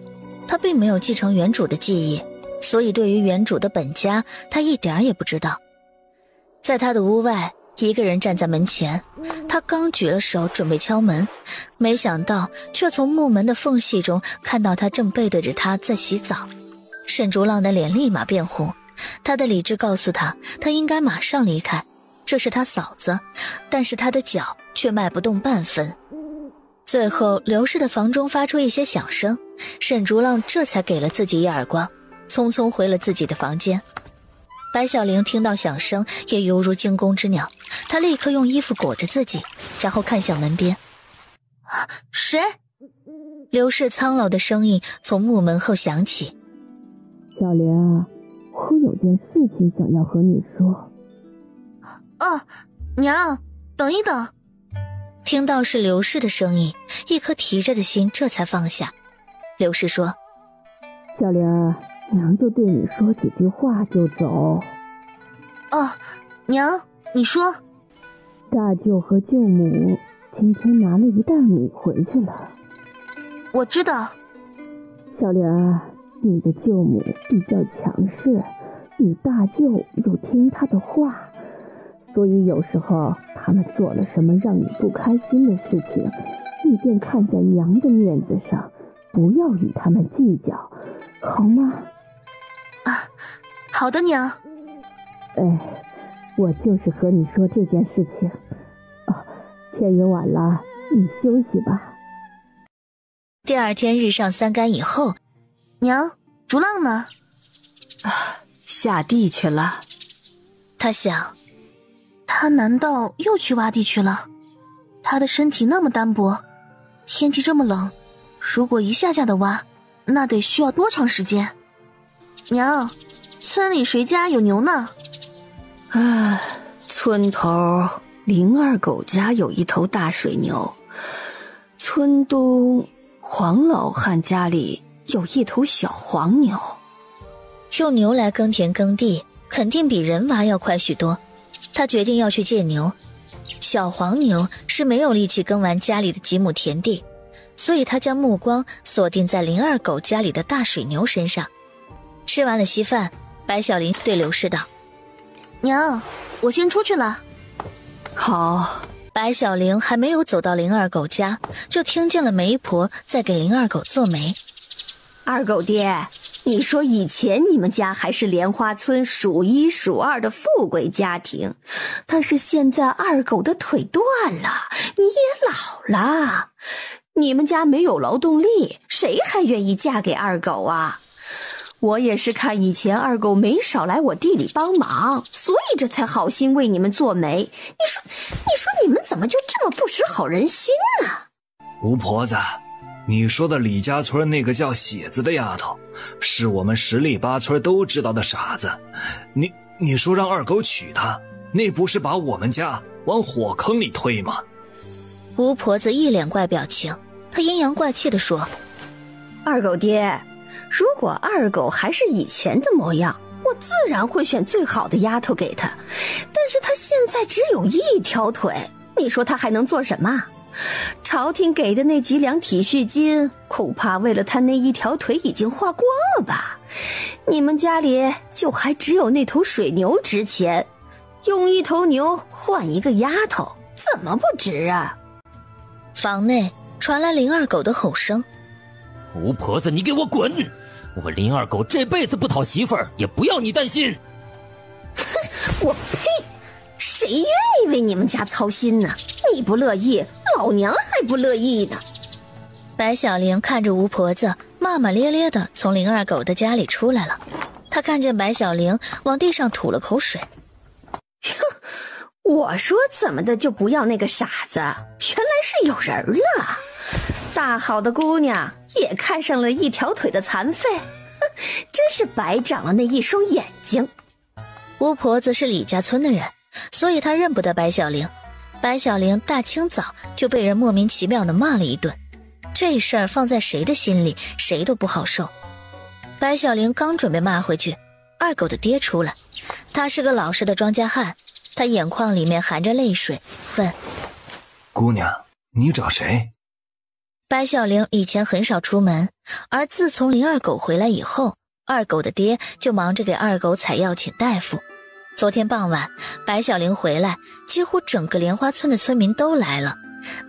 她并没有继承原主的记忆，所以对于原主的本家她一点也不知道。在她的屋外，一个人站在门前，她刚举了手准备敲门，没想到却从木门的缝隙中看到她正背对着她在洗澡。沈竹浪的脸立马变红，他的理智告诉他，他应该马上离开，这是他嫂子，但是他的脚却迈不动半分。最后刘氏的房中发出一些响声，沈竹浪这才给了自己一耳光，匆匆回了自己的房间。白小玲听到响声也犹如惊弓之鸟，她立刻用衣服裹着自己，然后看向门边。谁？刘氏苍老的声音从木门后响起。小莲啊，我有件事情想要和你说。哦，娘，等一等。听到是刘氏的声音，一颗提着的心这才放下。刘氏说：小莲儿，娘就对你说几句话就走。哦，娘，你说。大舅和舅母今天拿了一袋米回去了。我知道。小莲儿，你的舅母比较强势，你大舅又听她的话，所以有时候他们做了什么让你不开心的事情，你便看在娘的面子上，不要与他们计较，好吗？啊，好的，娘。我就是和你说这件事情。天也晚了，你休息吧。第二天日上三竿以后，娘，竹浪呢？下地去了。他想，他难道又去挖地去了？他的身体那么单薄，天气这么冷，如果一下的挖，那得需要多长时间？娘，村里谁家有牛呢？村头林二狗家有一头大水牛，村东黄老汉家里有一头小黄牛。用牛来耕田耕地，肯定比人挖要快许多。他决定要去借牛。小黄牛是没有力气耕完家里的几亩田地，所以他将目光锁定在林二狗家里的大水牛身上。吃完了稀饭，白小玲对刘氏道：娘，我先出去了。好。白小玲还没有走到林二狗家，就听见了媒婆在给林二狗做媒。二狗爹，你说以前你们家还是莲花村数一数二的富贵家庭，但是现在二狗的腿断了，你也老了，你们家没有劳动力，谁还愿意嫁给二狗啊？我也是看以前二狗没少来我地里帮忙，所以这才好心为你们做媒。你说你们怎么就这么不识好人心呢？吴婆子，你说的李家村那个叫喜子的丫头，是我们十里八村都知道的傻子。你说让二狗娶她，那不是把我们家往火坑里推吗？吴婆子一脸怪表情，她阴阳怪气地说：二狗爹，如果二狗还是以前的模样，我自然会选最好的丫头给他，但是他现在只有一条腿，你说他还能做什么？朝廷给的那几两体恤金，恐怕为了他那一条腿已经花光了吧？你们家里就还只有那头水牛值钱，用一头牛换一个丫头，怎么不值啊？房内传来林二狗的吼声：吴婆子，你给我滚！我林二狗这辈子不讨媳妇儿，也不要你担心。我呸！谁愿意为你们家操心呢？你不乐意，老娘还不乐意呢。白小玲看着吴婆子骂骂咧咧地从林二狗的家里出来了，她看见白小玲往地上吐了口水。我说怎么的就不要那个傻子，原来是有人了。大好的姑娘也看上了一条腿的残废，真是白长了那一双眼睛。吴婆子是李家村的人，所以她认不得白小玲。白小玲大清早就被人莫名其妙地骂了一顿，这事儿放在谁的心里，谁都不好受。白小玲刚准备骂回去，二狗的爹出来，他是个老实的庄稼汉，他眼眶里面含着泪水，问：姑娘，你找谁？白小玲以前很少出门，而自从林二狗回来以后，二狗的爹就忙着给二狗采药请大夫。昨天傍晚，白小玲回来，几乎整个莲花村的村民都来了，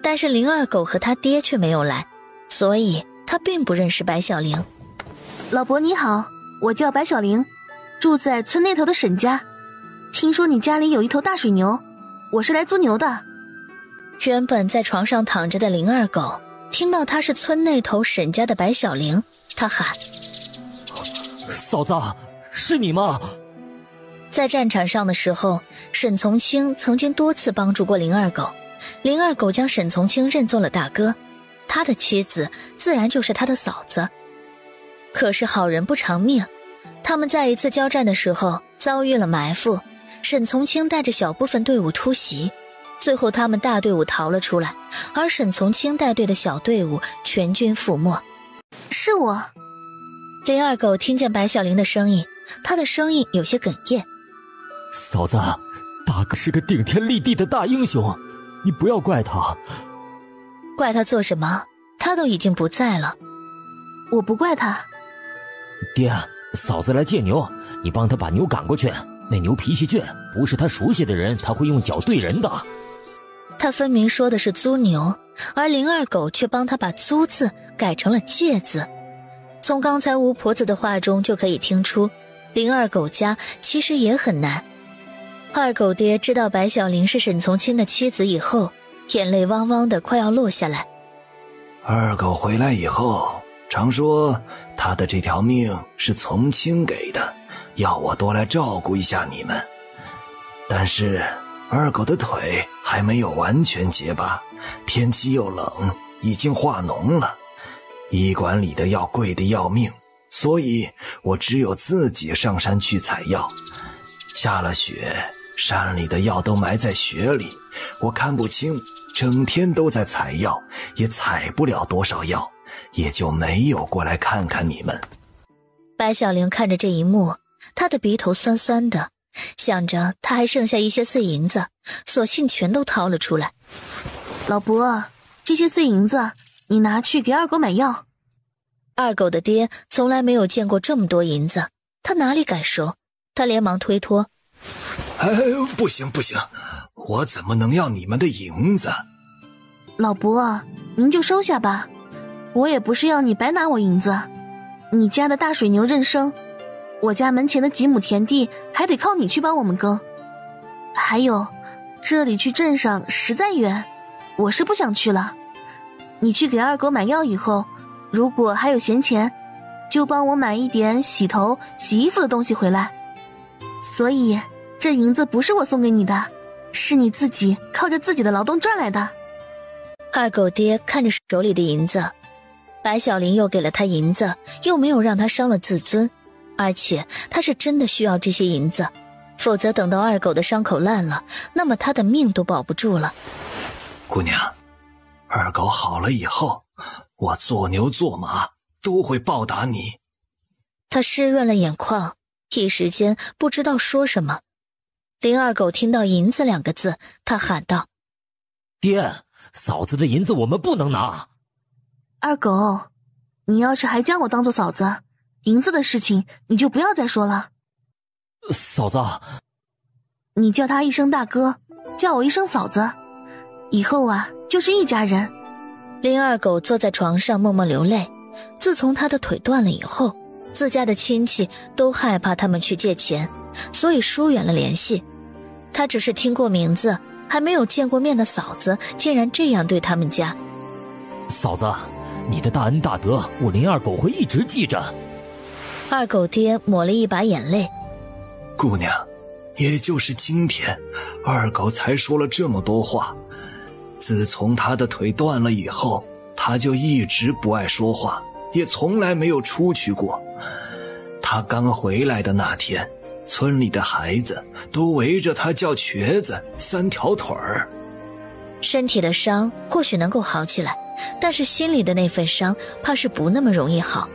但是林二狗和他爹却没有来，所以他并不认识白小玲。老伯你好，我叫白小玲，住在村那头的沈家。听说你家里有一头大水牛，我是来租牛的。原本在床上躺着的林二狗听到他是村那头沈家的白小玲，他喊：嫂子，是你吗？在战场上的时候，沈从清曾经多次帮助过林二狗，林二狗将沈从清认作了大哥，他的妻子自然就是他的嫂子。可是好人不长命，他们在一次交战的时候遭遇了埋伏，沈从清带着小部分队伍突袭，最后他们大队伍逃了出来，而沈从清带队的小队伍全军覆没。是我。林二狗听见白小玲的声音，他的声音有些哽咽。嫂子，大哥是个顶天立地的大英雄，你不要怪他。怪他做什么？他都已经不在了。我不怪他。爹，嫂子来借牛，你帮他把牛赶过去。那牛脾气倔，不是他熟悉的人，他会用脚对人的。他分明说的是租牛，而林二狗却帮他把租字改成了借字。从刚才巫婆子的话中就可以听出，林二狗家其实也很难。二狗爹知道白小玲是沈从钦的妻子以后，眼泪汪汪的快要落下来。二狗回来以后常说他的这条命是从钦给的，要我多来照顾一下你们。但是二狗的腿还没有完全结疤，天气又冷，已经化脓了，医馆里的药贵得要命，所以我只有自己上山去采药。下了雪，山里的药都埋在雪里，我看不清，整天都在采药，也采不了多少药，也就没有过来看看你们。白小玲看着这一幕，她的鼻头酸酸的，想着她还剩下一些碎银子，索性全都掏了出来。老伯，这些碎银子你拿去给二狗买药。二狗的爹从来没有见过这么多银子，他哪里敢收？他连忙推脱。不行不行，我怎么能要你们的银子？老伯，您就收下吧，我也不是要你白拿我银子。你家的大水牛认生，我家门前的几亩田地还得靠你去帮我们耕。还有，这里去镇上实在远，我是不想去了。你去给二狗买药以后，如果还有闲钱，就帮我买一点洗头洗衣服的东西回来。所以这银子不是我送给你的，是你自己靠着自己的劳动赚来的。二狗爹看着手里的银子，白小玲又给了他银子，又没有让他伤了自尊，而且他是真的需要这些银子，否则等到二狗的伤口烂了，那么他的命都保不住了。姑娘，二狗好了以后，我做牛做马都会报答你。他湿润了眼眶，一时间不知道说什么。林二狗听到银子两个字，他喊道：爹，嫂子的银子我们不能拿。二狗，你要是还将我当做嫂子，银子的事情你就不要再说了。嫂子，你叫他一声大哥，叫我一声嫂子，以后啊就是一家人。林二狗坐在床上默默流泪，自从他的腿断了以后，自家的亲戚都害怕他们去借钱，所以疏远了联系。他只是听过名字，还没有见过面的嫂子竟然这样对他们家。嫂子，你的大恩大德我林二狗会一直记着。二狗爹抹了一把眼泪。姑娘，也就是今天二狗才说了这么多话，自从他的腿断了以后，他就一直不爱说话，也从来没有出去过。他刚回来的那天，村里的孩子都围着他叫瘸子、三条腿儿。身体的伤或许能够好起来，但是心里的那份伤怕是不那么容易好。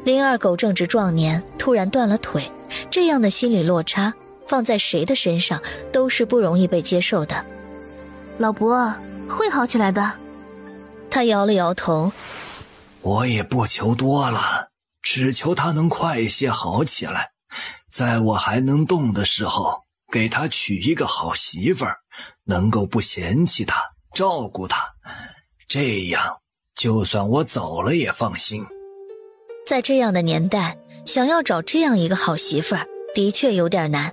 林二狗正值壮年，突然断了腿，这样的心理落差放在谁的身上都是不容易被接受的。老伯，会好起来的。他摇了摇头。我也不求多了，只求他能快些好起来，在我还能动的时候，给他娶一个好媳妇儿，能够不嫌弃他，照顾他，这样就算我走了也放心。在这样的年代，想要找这样一个好媳妇儿，的确有点难。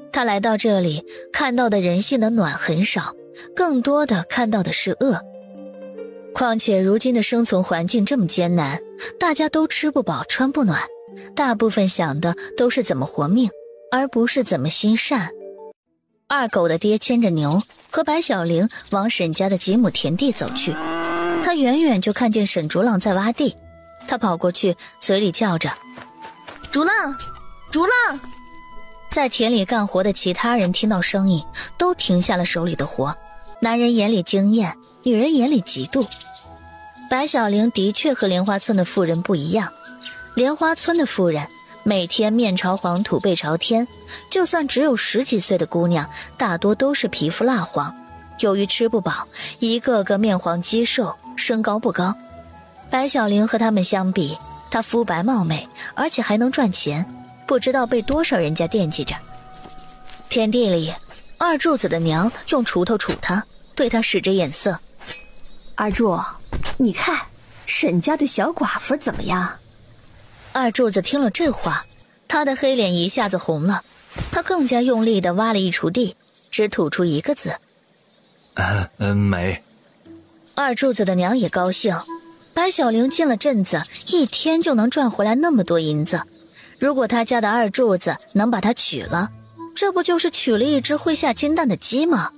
他来到这里，看到的人性的暖很少，更多的看到的是恶。况且如今的生存环境这么艰难，大家都吃不饱穿不暖，大部分想的都是怎么活命，而不是怎么心善。二狗的爹牵着牛和白小玲往沈家的几亩田地走去，他远远就看见沈竹浪在挖地，他跑过去，嘴里叫着：竹浪，竹浪！在田里干活的其他人听到声音，都停下了手里的活，男人眼里惊艳，女人眼里嫉妒。白小玲的确和莲花村的妇人不一样，莲花村的妇人每天面朝黄土背朝天，就算只有10几岁的姑娘，大多都是皮肤蜡黄，由于吃不饱，一个个面黄肌瘦，身高不高。白小玲和他们相比，她肤白貌美，而且还能赚钱，不知道被多少人家惦记着。田地里，二柱子的娘用锄头锄她，对他使着眼色。二柱，你看沈家的小寡妇怎么样？二柱子听了这话，他的黑脸一下子红了，他更加用力地挖了一锄地，只吐出一个字：美。二柱子的娘也高兴，白小玲进了镇子，一天就能赚回来那么多银子。如果他家的二柱子能把她娶了，这不就是娶了一只会下金蛋的鸡吗？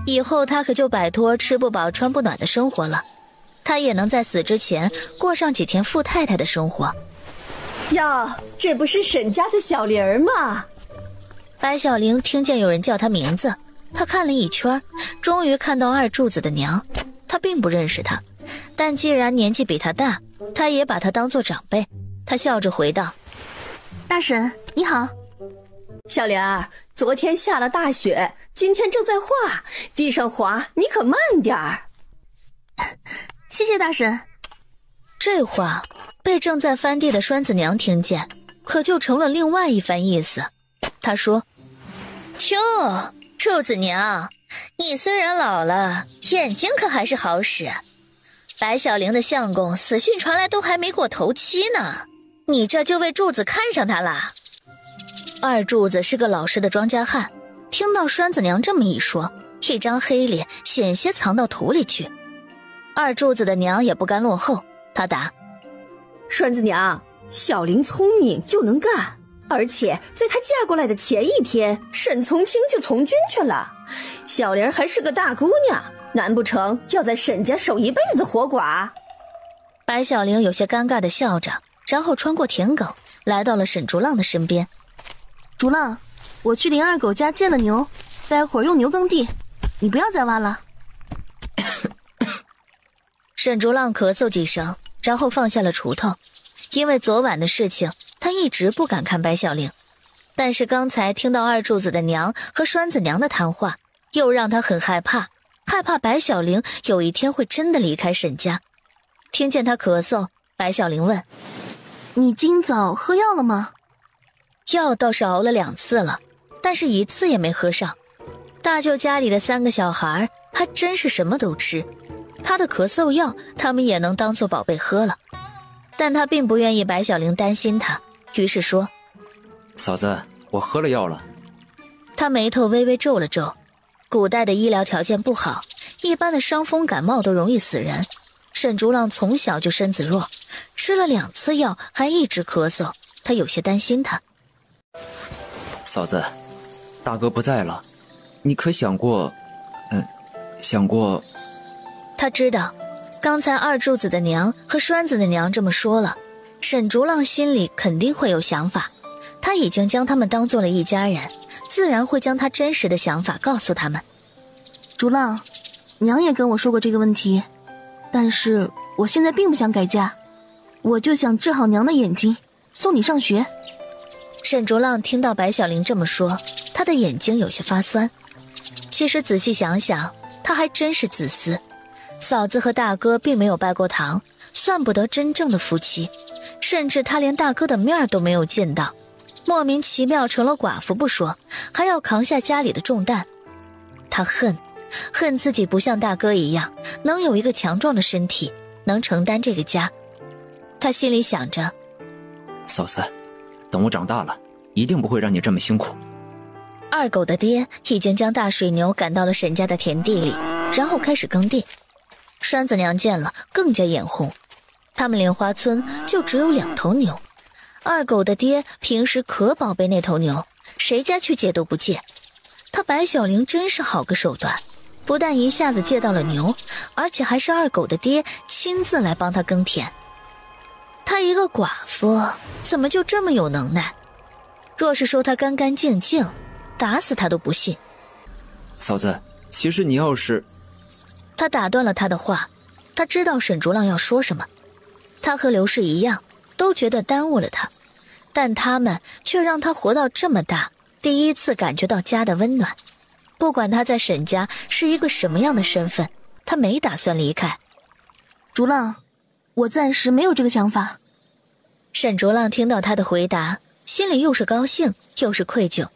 以后他可就摆脱吃不饱穿不暖的生活了，他也能在死之前过上几天富太太的生活。哟，这不是沈家的小玲儿吗？白小玲听见有人叫她名字，她看了一圈，终于看到二柱子的娘。她并不认识她，但既然年纪比她大，她也把她当作长辈。她笑着回道：大婶你好。小玲儿，昨天下了大雪，今天正在化，地上滑，你可慢点儿。谢谢大婶。这话被正在翻地的栓子娘听见，可就成了另外一番意思。她说：哟，柱子娘，你虽然老了，眼睛可还是好使。白小玲的相公死讯传来都还没过头七呢，你这就为柱子看上他了。二柱子是个老实的庄稼汉，听到栓子娘这么一说，一张黑脸险些藏到土里去。二柱子的娘也不甘落后，她答：栓子娘，小玲聪明就能干，而且在她嫁过来的前一天，沈从清就从军去了。小玲还是个大姑娘，难不成要在沈家守一辈子活寡？白小玲有些尴尬地笑着，然后穿过田埂，来到了沈竹浪的身边。竹浪，我去林二狗家借了牛，待会儿用牛耕地，你不要再挖了。沈竹浪咳嗽几声，然后放下了锄头。因为昨晚的事情，他一直不敢看白小玲，但是刚才听到二柱子的娘和栓子娘的谈话，又让他很害怕，害怕白小玲有一天会真的离开沈家。听见他咳嗽，白小玲问：你今早喝药了吗？药倒是熬了2次了，但是1次也没喝上。大舅家里的3个小孩还真是什么都吃，他的咳嗽药他们也能当作宝贝喝了。但他并不愿意白小玲担心他，于是说：嫂子，我喝了药了。他眉头微微皱了皱，古代的医疗条件不好，一般的伤风感冒都容易死人。沈竹浪从小就身子弱，吃了2次药还一直咳嗽，他有些担心他。嫂子，大哥不在了，你可想过想过。他知道刚才二柱子的娘和栓子的娘这么说了，沈竹浪心里肯定会有想法，他已经将他们当做了一家人，自然会将他真实的想法告诉他们。竹浪，娘也跟我说过这个问题，但是我现在并不想改嫁，我就想治好娘的眼睛，送你上学。沈竹浪听到白小玲这么说，他的眼睛有些发酸。其实仔细想想，他还真是自私。嫂子和大哥并没有拜过堂，算不得真正的夫妻，甚至他连大哥的面都没有见到，莫名其妙成了寡妇不说，还要扛下家里的重担。他恨自己不像大哥一样，能有一个强壮的身体，能承担这个家。他心里想着，嫂子，等我长大了，一定不会让你这么辛苦。二狗的爹已经将大水牛赶到了沈家的田地里，然后开始耕地。栓子娘见了更加眼红，他们莲花村就只有2头牛，二狗的爹平时可宝贝那头牛，谁家去借都不借。他白小玲真是好个手段，不但一下子借到了牛，而且还是二狗的爹亲自来帮他耕田。他一个寡妇怎么就这么有能耐？若是说他干干净净，打死他都不信。嫂子，其实你要是……他打断了他的话，他知道沈竹浪要说什么。他和刘氏一样，都觉得耽误了他，但他们却让他活到这么大，第一次感觉到家的温暖。不管他在沈家是一个什么样的身份，他没打算离开。竹浪，我暂时没有这个想法。沈竹浪听到他的回答，心里又是高兴又是愧疚。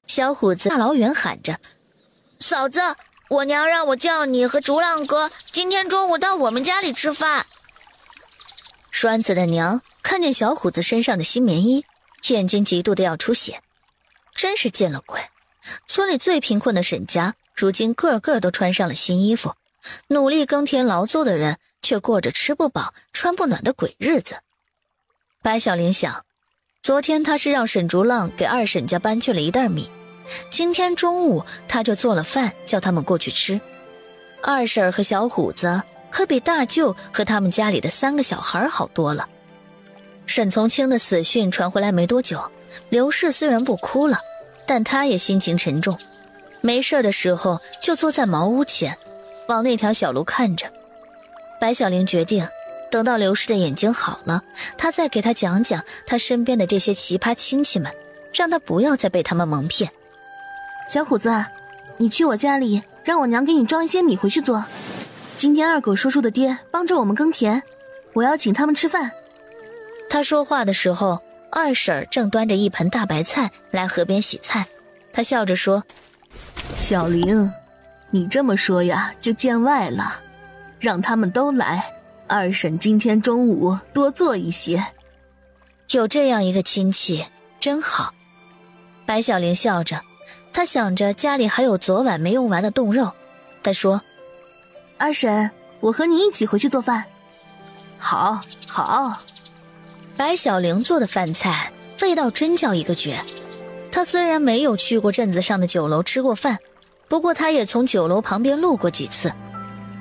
小虎子大老远喊着：嫂子，我娘让我叫你和竹浪哥今天中午到我们家里吃饭。栓子的娘看见小虎子身上的新棉衣，眼睛嫉妒的要出血。真是见了鬼，村里最贫困的沈家如今个个都穿上了新衣服，努力耕田劳作的人却过着吃不饱穿不暖的鬼日子。白小玲想，昨天她是让沈竹浪给二婶家搬去了一袋米，今天中午她就做了饭叫他们过去吃。二婶和小虎子可比大舅和他们家里的3个小孩好多了。沈从清的死讯传回来没多久，刘氏虽然不哭了，但她也心情沉重，没事的时候就坐在茅屋前往那条小路看着。白小玲决定等到刘氏的眼睛好了，她再给他讲讲他身边的这些奇葩亲戚们，让他不要再被他们蒙骗。小虎子，你去我家里让我娘给你装一些米回去做。今天二狗叔叔的爹帮着我们耕田，我要请他们吃饭。他说话的时候，二婶正端着一盆大白菜来河边洗菜。他笑着说：小玲，你这么说呀就见外了，让他们都来，二婶今天中午多做一些。有这样一个亲戚真好。白小玲笑着，她想着家里还有昨晚没用完的冻肉。她说：二婶，我和你一起回去做饭。好好。白小玲做的饭菜味道真叫一个绝。她虽然没有去过镇子上的酒楼吃过饭，不过她也从酒楼旁边路过几次。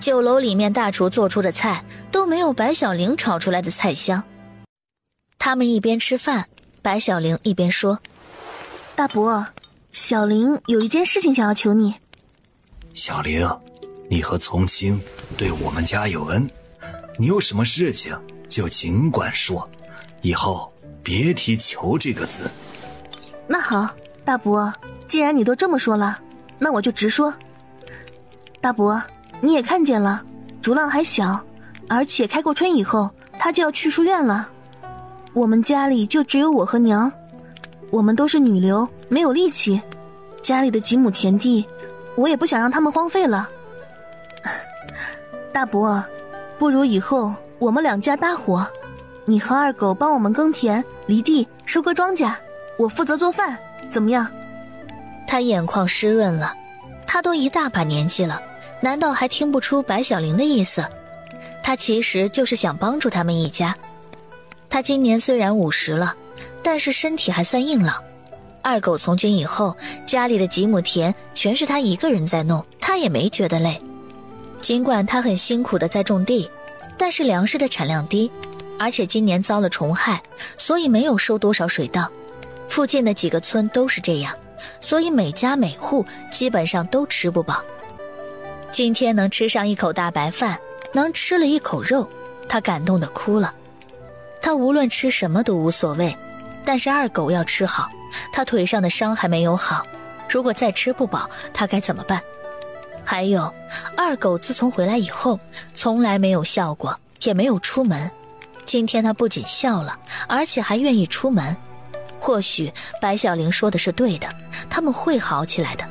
酒楼里面大厨做出的菜都没有白小玲炒出来的菜香。他们一边吃饭，白小玲一边说：大伯，小玲有一件事情想要求你。小玲，你和从清对我们家有恩，你有什么事情就尽管说，以后别提求这个字。那好，大伯，既然你都这么说了，那我就直说。大伯，你也看见了，竹浪还小，而且开过春以后他就要去书院了。我们家里就只有我和娘，我们都是女流，没有力气，家里的几亩田地我也不想让他们荒废了。大伯，不如以后我们两家搭伙，你和二狗帮我们耕田犁地收割庄稼，我负责做饭，怎么样？他眼眶湿润了，他都一大把年纪了，难道还听不出白小玲的意思？他其实就是想帮助他们一家。他今年虽然50了，但是身体还算硬朗。二狗从军以后，家里的几亩田全是他一个人在弄，他也没觉得累。尽管他很辛苦的在种地，但是粮食的产量低，而且今年遭了虫害，所以没有收多少水稻。附近的几个村都是这样，所以每家每户基本上都吃不饱。今天能吃上一口大白饭，能吃了一口肉，他感动得哭了。他无论吃什么都无所谓，但是二狗要吃好，他腿上的伤还没有好，如果再吃不饱，他该怎么办？还有，二狗自从回来以后，从来没有笑过，也没有出门。今天他不仅笑了，而且还愿意出门。或许白小玲说的是对的，他们会好起来的。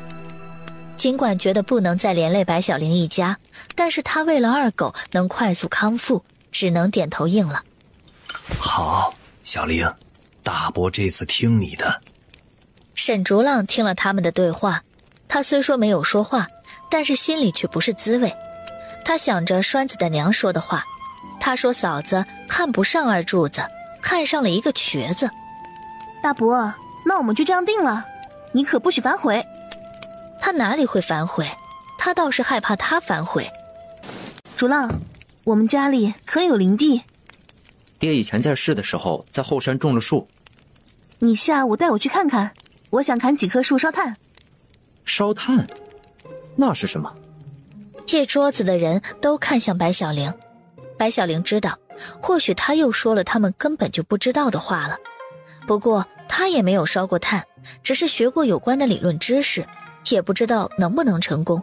尽管觉得不能再连累白小玲一家，但是他为了二狗能快速康复，只能点头应了。好，小玲，大伯这次听你的。沈竹浪听了他们的对话，他虽说没有说话，但是心里却不是滋味。他想着栓子的娘说的话，他说嫂子看不上二柱子，看上了一个瘸子。大伯，那我们就这样定了，你可不许反悔。他哪里会反悔？他倒是害怕他反悔。竹浪，我们家里可有林地？爹以前在世的时候在后山种了树。你下午带我去看看，我想砍几棵树烧炭。烧炭？那是什么？一桌子的人都看向白小玲。白小玲知道，或许他又说了他们根本就不知道的话了。不过他也没有烧过炭，只是学过有关的理论知识，也不知道能不能成功。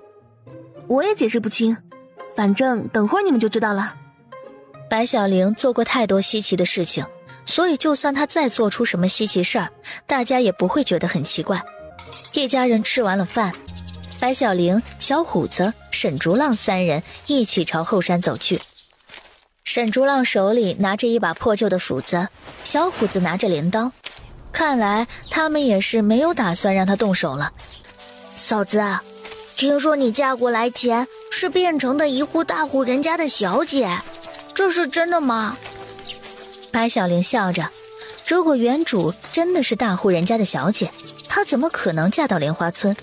我也解释不清，反正等会儿你们就知道了。白小玲做过太多稀奇的事情，所以就算她再做出什么稀奇事儿，大家也不会觉得很奇怪。一家人吃完了饭，白小玲、小虎子、沈竹浪三人一起朝后山走去。沈竹浪手里拿着一把破旧的斧子，小虎子拿着镰刀，看来他们也是没有打算让他动手了。嫂子，听说你嫁过来前是变成的一户大户人家的小姐，这是真的吗？白小玲笑着，如果原主真的是大户人家的小姐，她怎么可能嫁到莲花村？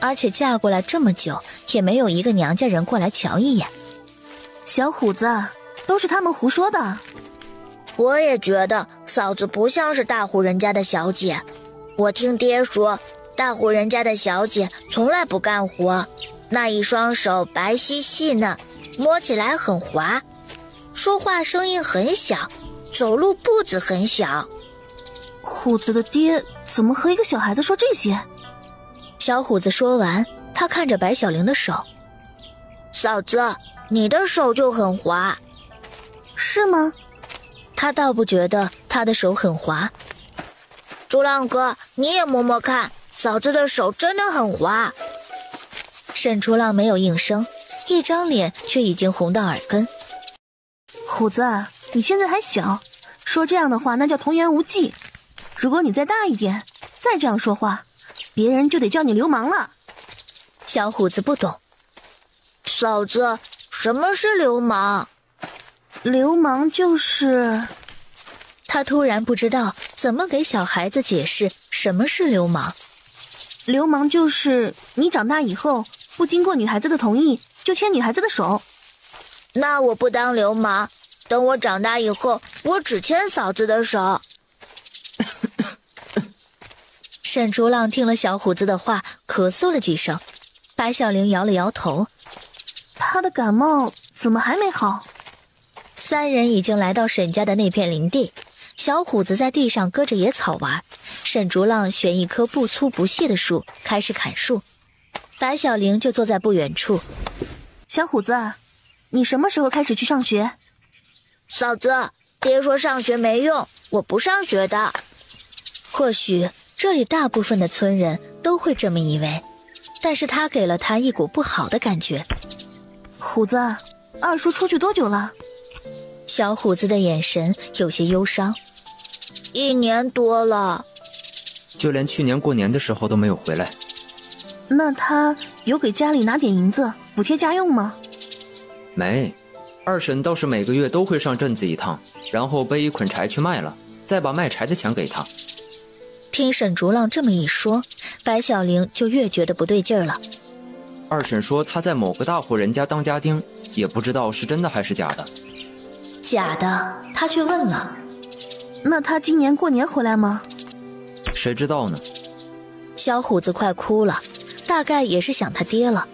而且嫁过来这么久，也没有一个娘家人过来瞧一眼。小虎子，都是他们胡说的。我也觉得嫂子不像是大户人家的小姐。我听爹说，大户人家的小姐从来不干活，那一双手白皙细嫩，摸起来很滑，说话声音很小，走路步子很小。虎子的爹怎么和一个小孩子说这些？小虎子说完，他看着白小玲的手。嫂子，你的手就很滑。是吗？他倒不觉得他的手很滑。竹浪哥，你也摸摸看，嫂子的手真的很滑。沈竹浪没有应声，一张脸却已经红到耳根。虎子，你现在还小，说这样的话那叫童言无忌。如果你再大一点，再这样说话，别人就得叫你流氓了。小虎子不懂。嫂子，什么是流氓？流氓就是……他突然不知道怎么给小孩子解释什么是流氓。流氓就是你长大以后不经过女孩子的同意就牵女孩子的手。那我不当流氓，等我长大以后，我只牵嫂子的手。沈竹浪听了小虎子的话，咳嗽了几声。白小玲摇了摇头，他的感冒怎么还没好？三人已经来到沈家的那片林地，小虎子在地上割着野草玩，沈竹浪选一棵不粗不细的树开始砍树，白小玲就坐在不远处。小虎子，你什么时候开始去上学？嫂子，爹说上学没用，我不上学的。或许这里大部分的村人都会这么以为，但是他给了他一股不好的感觉。虎子，二叔出去多久了？小虎子的眼神有些忧伤。1年多了。就连去年过年的时候都没有回来。那他有给家里拿点银子补贴家用吗？没，二婶倒是每个月都会上镇子一趟，然后背一捆柴去卖了，再把卖柴的钱给他。听沈竹浪这么一说，白小玲就越觉得不对劲儿了。二婶说她在某个大户人家当家丁，也不知道是真的还是假的。假的，他却问了。那他今年过年回来吗？谁知道呢？小虎子快哭了，大概也是想他爹了，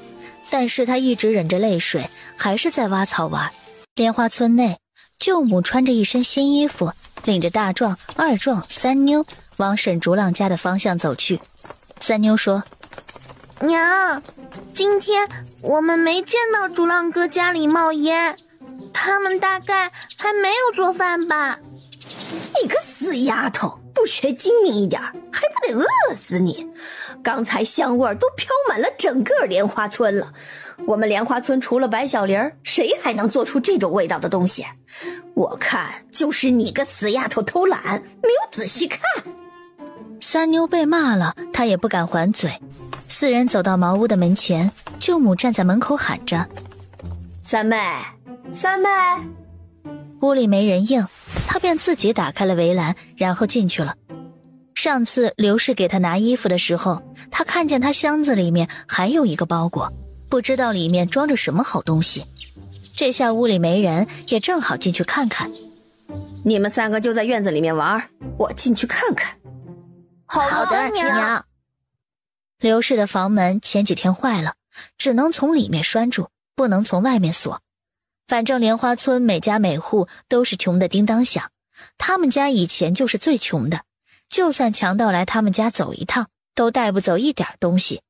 但是他一直忍着泪水，还是在挖草玩。莲花村内，舅母穿着一身新衣服，领着大壮、二壮、三妞往沈竹浪家的方向走去。三妞说：娘，今天我们没见到竹浪哥家里冒烟，他们大概还没有做饭吧。你个死丫头，不学精明一点还不得饿死你。刚才香味都飘满了整个莲花村了，我们莲花村除了白小玲，谁还能做出这种味道的东西？我看就是你个死丫头偷懒，没有仔细看。三妞被骂了，她也不敢还嘴。四人走到茅屋的门前，舅母站在门口喊着：三妹，三妹。屋里没人应，她便自己打开了围栏，然后进去了。上次刘氏给她拿衣服的时候，她看见她箱子里面还有一个包裹，不知道里面装着什么好东西。这下屋里没人，也正好进去看看。你们三个就在院子里面玩，我进去看看。好的，娘。刘氏的房门前几天坏了，只能从里面拴住，不能从外面锁。反正莲花村每家每户都是穷的叮当响，他们家以前就是最穷的，就算强盗来他们家走一趟，都带不走一点东西。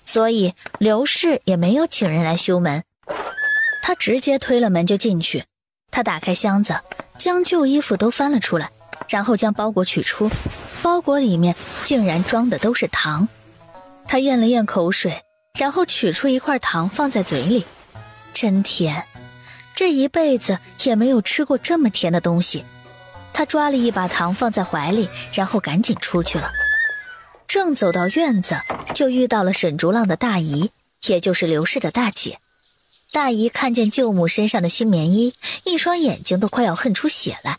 所以刘氏也没有请人来修门，他直接推了门就进去。他打开箱子，将旧衣服都翻了出来，然后将包裹取出，包裹里面竟然装的都是糖。他咽了咽口水，然后取出一块糖放在嘴里，真甜，这一辈子也没有吃过这么甜的东西。他抓了一把糖放在怀里，然后赶紧出去了。正走到院子，就遇到了沈竹浪的大姨，也就是刘氏的大姐。大姨看见舅母身上的新棉衣，一双眼睛都快要恨出血来。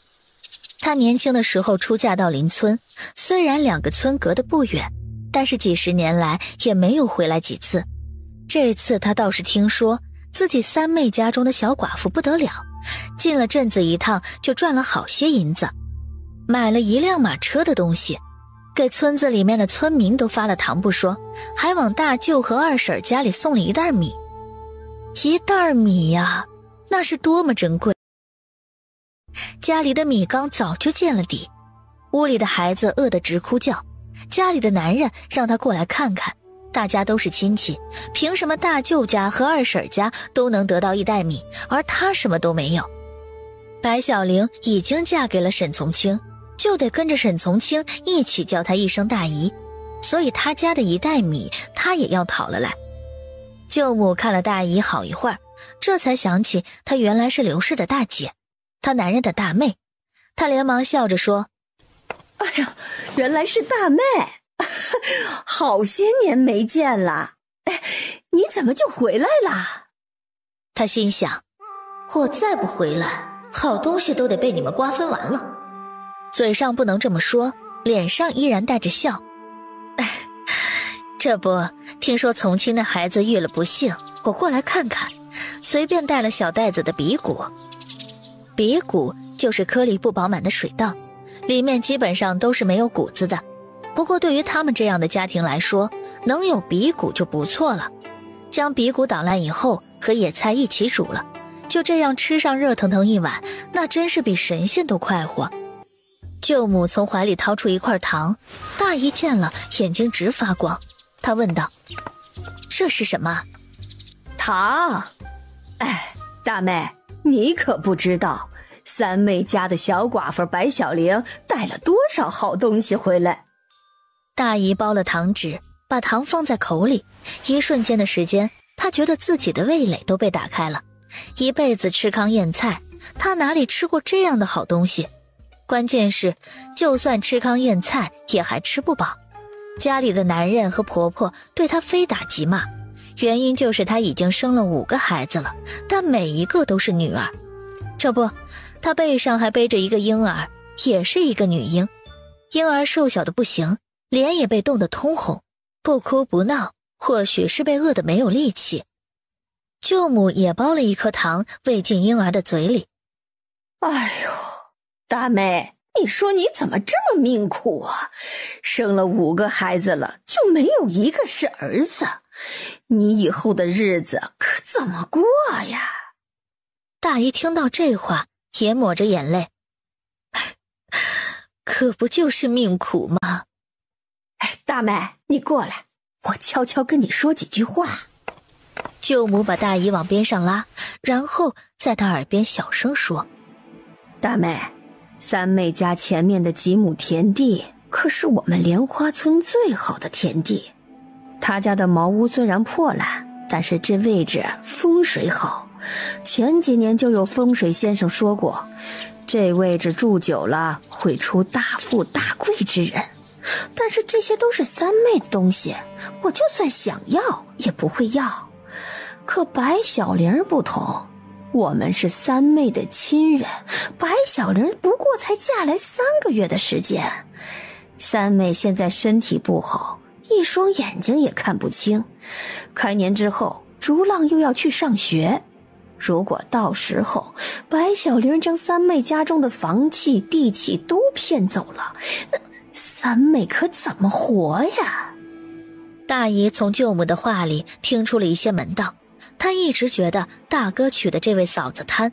她年轻的时候出嫁到邻村，虽然2个村隔得不远，但是几10年来也没有回来几次。这次她倒是听说自己三妹家中的小寡妇不得了，进了镇子一趟就赚了好些银子，买了1辆马车的东西，给村子里面的村民都发了糖不说，还往大舅和二婶家里送了1袋米。1袋米呀，那是多么珍贵！家里的米缸早就见了底，屋里的孩子饿得直哭叫，家里的男人让他过来看看，大家都是亲戚，凭什么大舅家和二婶家都能得到1袋米，而他什么都没有？白小玲已经嫁给了沈从清，就得跟着沈从清一起叫她一声大姨，所以他家的1袋米他也要讨了来。舅母看了大姨好一会儿，这才想起她原来是刘氏的大姐，她男人的大妹。她连忙笑着说：哎呀，原来是大妹，好些年没见了，你怎么就回来了？她心想，我再不回来，好东西都得被你们瓜分完了。嘴上不能这么说，脸上依然带着笑。这不，听说从清的孩子遇了不幸，我过来看看，随便带了小袋子的鼻骨。鼻骨就是颗粒不饱满的水稻，里面基本上都是没有谷子的。不过对于他们这样的家庭来说，能有鼻骨就不错了。将鼻骨捣烂以后，和野菜一起煮了，就这样吃上热腾腾一碗，那真是比神仙都快活。舅母从怀里掏出1块糖，大姨见了眼睛直发光，她问道：这是什么？糖。大妹，你可不知道三妹家的小寡妇白小玲带了多少好东西回来。大姨包了糖纸，把糖放在口里，一瞬间的时间，她觉得自己的味蕾都被打开了。一辈子吃糠咽菜，她哪里吃过这样的好东西？关键是，就算吃糠咽菜，也还吃不饱。家里的男人和婆婆对她非打即骂，原因就是她已经生了5个孩子了，但每一个都是女儿。这不，她背上还背着一个婴儿，也是一个女婴。婴儿瘦小的不行，脸也被冻得通红，不哭不闹，或许是被饿得没有力气。舅母也包了1颗糖喂进婴儿的嘴里。哎呦，大妹，你说你怎么这么命苦啊？生了5个孩子了，就没有1个是儿子，你以后的日子可怎么过呀？大姨听到这话，也抹着眼泪。可不就是命苦吗？大妹，你过来，我悄悄跟你说几句话。舅母把大姨往边上拉，然后在她耳边小声说：大妹，三妹家前面的几亩田地可是我们莲花村最好的田地。她家的茅屋虽然破烂，但是这位置风水好，前几年就有风水先生说过，这位置住久了会出大富大贵之人。但是这些都是三妹的东西，我就算想要也不会要。可白小玲不同，我们是三妹的亲人，白小玲不过才嫁来3个月的时间。三妹现在身体不好，一双眼睛也看不清，开年之后竹浪又要去上学，如果到时候白小玲将三妹家中的房契地契都骗走了，那三妹可怎么活呀？大姨从舅母的话里听出了一些门道，她一直觉得大哥娶的这位嫂子贪。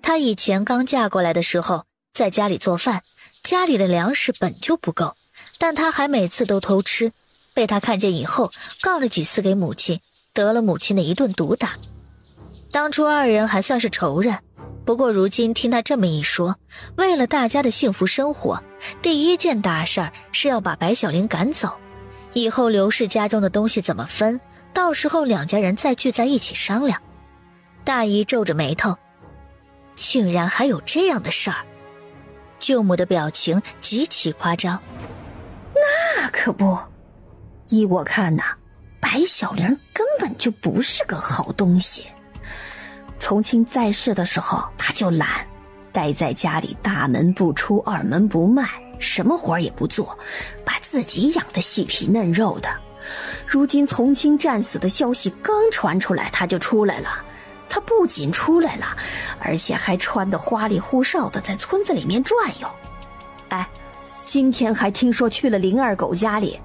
她以前刚嫁过来的时候，在家里做饭，家里的粮食本就不够，但她还每次都偷吃，被她看见以后告了几次给母亲，得了母亲的一顿毒打。当初2人还算是仇人，不过如今听他这么一说，为了大家的幸福生活，第一件大事是要把白小玲赶走，以后刘氏家中的东西怎么分到时候两家人再聚在一起商量。大姨皱着眉头，竟然还有这样的事儿。舅母的表情极其夸张。那可不，依我看呐，白小玲根本就不是个好东西。从亲在世的时候，她就懒，待在家里大门不出二门不迈，什么活也不做，把自己养得细皮嫩肉的。如今从亲战死的消息刚传出来，她就出来了。她不仅出来了，而且还穿得花里胡哨的在村子里面转悠。哎，今天还听说去了林二狗家里。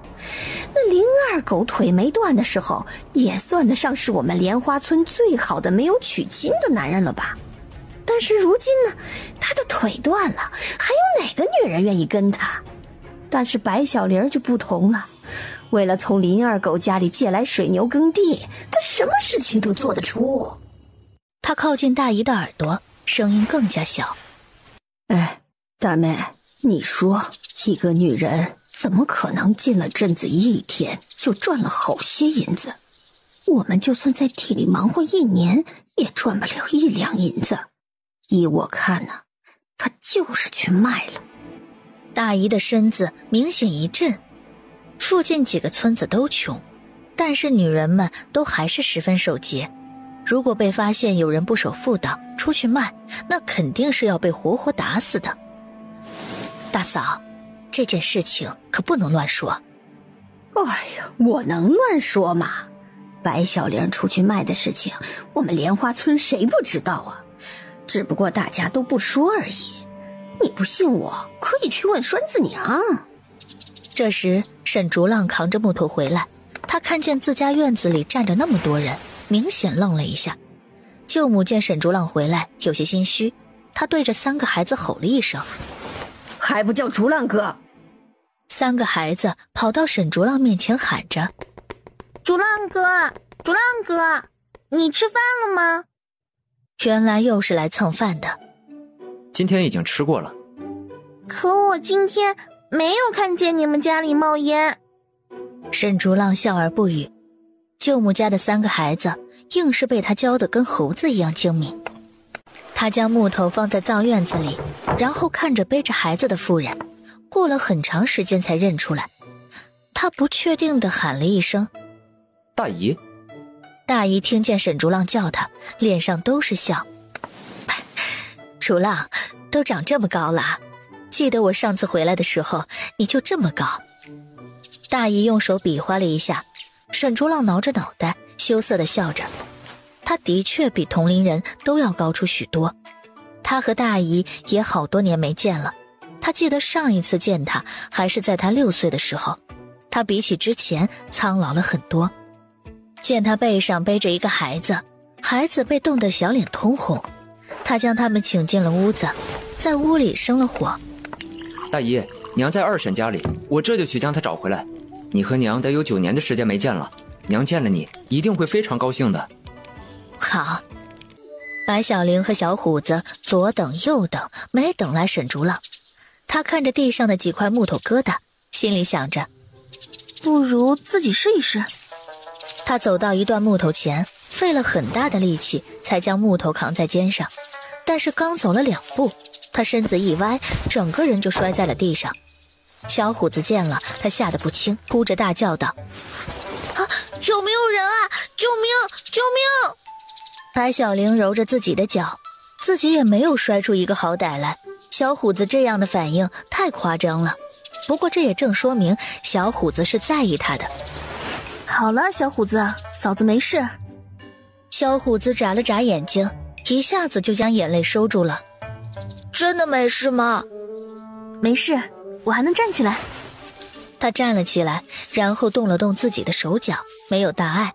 那林二狗腿没断的时候，也算得上是我们莲花村最好的没有娶亲的男人了吧。但是如今呢，他的腿断了，还有哪个女人愿意跟他？但是白小玲就不同了，为了从林二狗家里借来水牛耕地，他什么事情都做得出。他靠近大姨的耳朵，声音更加小。哎，大妹，你说一个女人怎么可能进了镇子一天就赚了好些银子？我们就算在地里忙活一年，也赚不了1两银子。依我看呢，她就是去卖了。大姨的身子明显一震。附近几个村子都穷，但是女人们都还是十分守节。如果被发现有人不守妇道出去卖，那肯定是要被活活打死的。大嫂，这件事情可不能乱说。哎呀，我能乱说吗？白小玲出去卖的事情，我们莲花村谁不知道啊？只不过大家都不说而已。你不信我，可以去问栓子娘。这时沈竹浪扛着木头回来，他看见自家院子里站着那么多人，明显愣了一下。舅母见沈竹浪回来，有些心虚，他对着3个孩子吼了一声：还不叫竹浪哥！3个孩子跑到沈竹浪面前喊着：竹浪哥，竹浪哥，你吃饭了吗？原来又是来蹭饭的。今天已经吃过了。可我今天没有看见你们家里冒烟。沈竹浪笑而不语。舅母家的3个孩子硬是被他教得跟猴子一样精明。他将木头放在灶院子里，然后看着背着孩子的妇人，过了很长时间才认出来。他不确定地喊了一声：大姨。大姨听见沈竹浪叫他，脸上都是笑。竹浪，都长这么高了，记得我上次回来的时候你就这么高。大姨用手比划了一下，沈竹浪挠着脑袋，羞涩地笑着。他的确比同龄人都要高出许多。他和大姨也好多年没见了，他记得上一次见他还是在他6岁的时候，他比起之前苍老了很多。见他背上背着一个孩子，孩子被冻得小脸通红，他将他们请进了屋子，在屋里生了火。大姨，娘在二婶家里，我这就去将她找回来。你和娘得有9年的时间没见了，娘见了你一定会非常高兴的。好。白小玲和小虎子左等右等，没等来沈竹浪。他看着地上的几块木头疙瘩，心里想着，不如自己试一试。他走到一段木头前，费了很大的力气才将木头扛在肩上，但是刚走了2步，他身子一歪，整个人就摔在了地上。小虎子见了，他吓得不轻，哭着大叫道：有没有人啊？救命！救命！白小玲揉着自己的脚，自己也没有摔出一个好歹来。小虎子这样的反应太夸张了，不过这也正说明小虎子是在意他的。好了，小虎子，嫂子没事。小虎子眨了眨眼睛，一下子就将眼泪收住了。真的没事吗？没事，我还能站起来。他站了起来，然后动了动自己的手脚，没有大碍。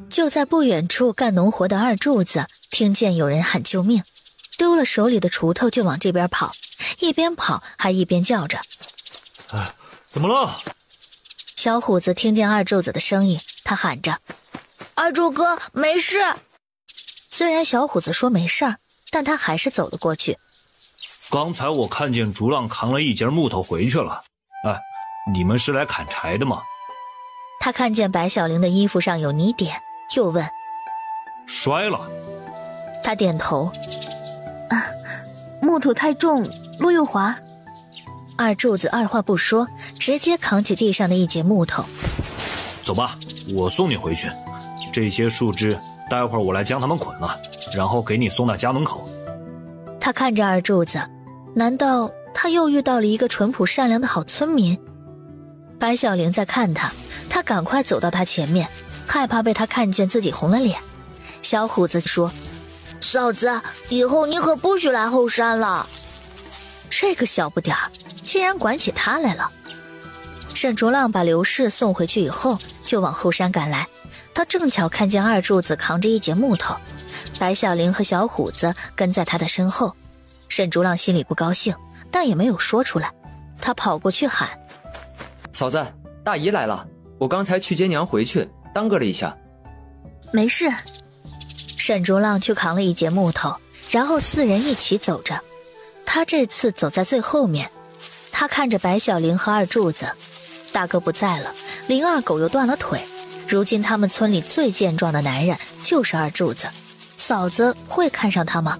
就在不远处干农活的二柱子听见有人喊救命，丢了手里的锄头就往这边跑，一边跑还一边叫着：怎么了？小虎子听见二柱子的声音，他喊着：二柱哥，没事。虽然小虎子说没事儿，但他还是走了过去。刚才我看见竹浪扛了1截木头回去了。哎，你们是来砍柴的吗？他看见白小玲的衣服上有泥点，又问：摔了？他点头。木头太重，路又滑。二柱子二话不说，直接扛起地上的一截木头。走吧，我送你回去。这些树枝待会儿我来将它们捆了，然后给你送到家门口。他看着二柱子，难道他又遇到了一个淳朴善良的好村民？白小玲在看他，他赶快走到他前面，害怕被他看见自己红了脸。小虎子说：嫂子，以后你可不许来后山了。这个小不点儿竟然管起他来了。沈竹浪把刘氏送回去以后，就往后山赶来。他正巧看见二柱子扛着一截木头，白小玲和小虎子跟在他的身后。沈竹浪心里不高兴，但也没有说出来。他跑过去喊：嫂子，大姨来了，我刚才去接娘回去，耽搁了一下。没事。沈竹浪去扛了一截木头，然后四人一起走着。他这次走在最后面。他看着白小玲和二柱子，大哥不在了，林二狗又断了腿，如今他们村里最健壮的男人就是二柱子，嫂子会看上他吗？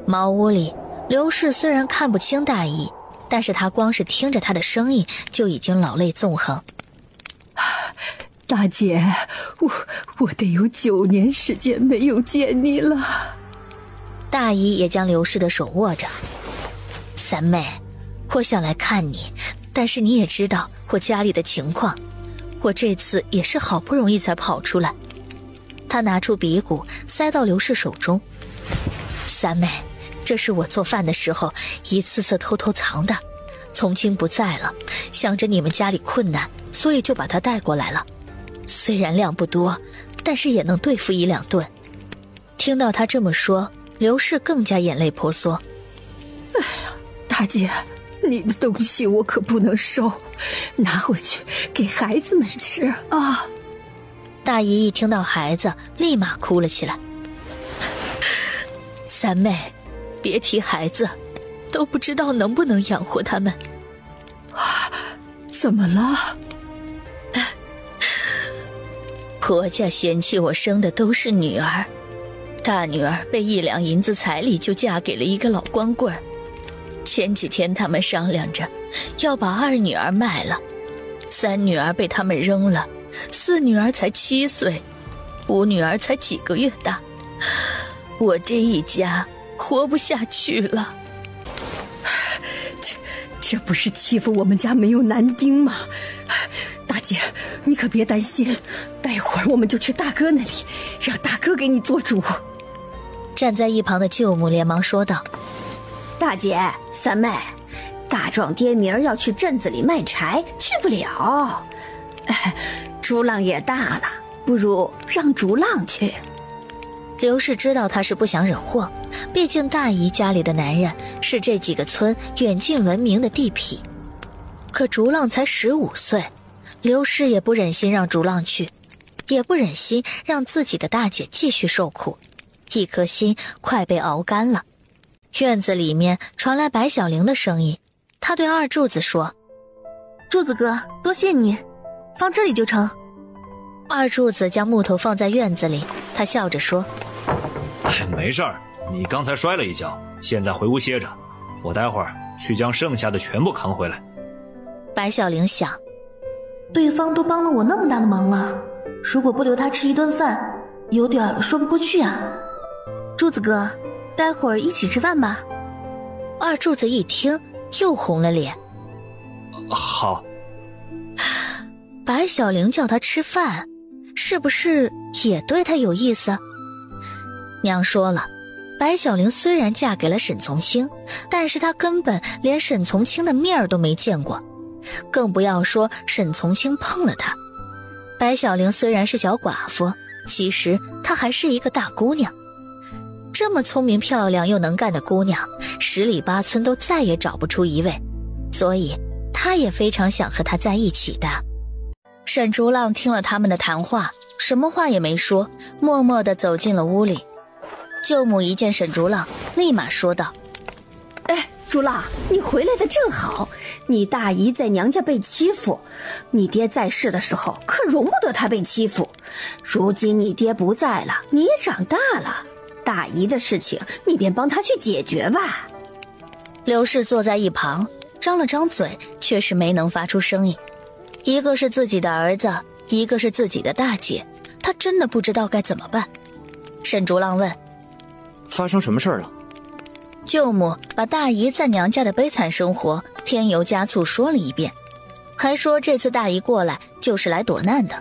茅屋里，刘氏虽然看不清大姨，但是他光是听着他的声音就已经老泪纵横。大姐，我得有9年时间没有见你了。大姨也将刘氏的手握着。三妹，我想来看你，但是你也知道我家里的情况，我这次也是好不容易才跑出来。他拿出鼻骨塞到刘氏手中。三妹，这是我做饭的时候一次次偷偷藏的，从清不在了，想着你们家里困难，所以就把它带过来了。虽然量不多，但是也能对付1、2顿。听到他这么说，刘氏更加眼泪婆娑。哎呀，大姐，你的东西我可不能收，拿回去给孩子们吃啊！大姨一听到孩子，立马哭了起来。三妹，别提孩子，都不知道能不能养活他们。怎么了？婆家嫌弃我生的都是女儿，大女儿被1两银子彩礼就嫁给了一个老光棍。前几天他们商量着要把2女儿卖了，3女儿被他们扔了，4女儿才7岁，5女儿才几个月大，我这一家活不下去了。这不是欺负我们家没有男丁吗？大姐，你可别担心，待会儿我们就去大哥那里，让大哥给你做主。站在一旁的舅母连忙说道：大姐，三妹，大壮爹明儿要去镇子里卖柴，去不了。竹浪也大了，不如让竹浪去。刘氏知道他是不想惹祸，毕竟大姨家里的男人是这几个村远近闻名的地痞。可竹浪才15岁，刘氏也不忍心让竹浪去，也不忍心让自己的大姐继续受苦，一颗心快被熬干了。院子里面传来白小玲的声音，她对二柱子说：柱子哥，多谢你，放这里就成。二柱子将木头放在院子里，他笑着说：没事儿，你刚才摔了一跤，现在回屋歇着，我待会儿去将剩下的全部扛回来。白小玲想，对方都帮了我那么大的忙了，如果不留他吃一顿饭，有点说不过去啊。柱子哥，待会儿一起吃饭吧。二柱子一听又红了脸。好。白小玲叫他吃饭，是不是也对他有意思？娘说了，白小玲虽然嫁给了沈从清，但是她根本连沈从清的面都没见过，更不要说沈从清碰了她。白小玲虽然是小寡妇，其实她还是一个大姑娘。这么聪明漂亮又能干的姑娘，10里8村都再也找不出一位，所以她也非常想和她在一起的。沈竹浪听了他们的谈话，什么话也没说，默默地走进了屋里。舅母一见沈竹浪，立马说道：朱浪，你回来的正好。你大姨在娘家被欺负，你爹在世的时候可容不得她被欺负。如今你爹不在了，你也长大了，大姨的事情你便帮她去解决吧。刘氏坐在一旁，张了张嘴，却是没能发出声音。一个是自己的儿子，一个是自己的大姐，他真的不知道该怎么办。沈竹浪问：发生什么事儿了？舅母把大姨在娘家的悲惨生活添油加醋说了一遍，还说这次大姨过来就是来躲难的，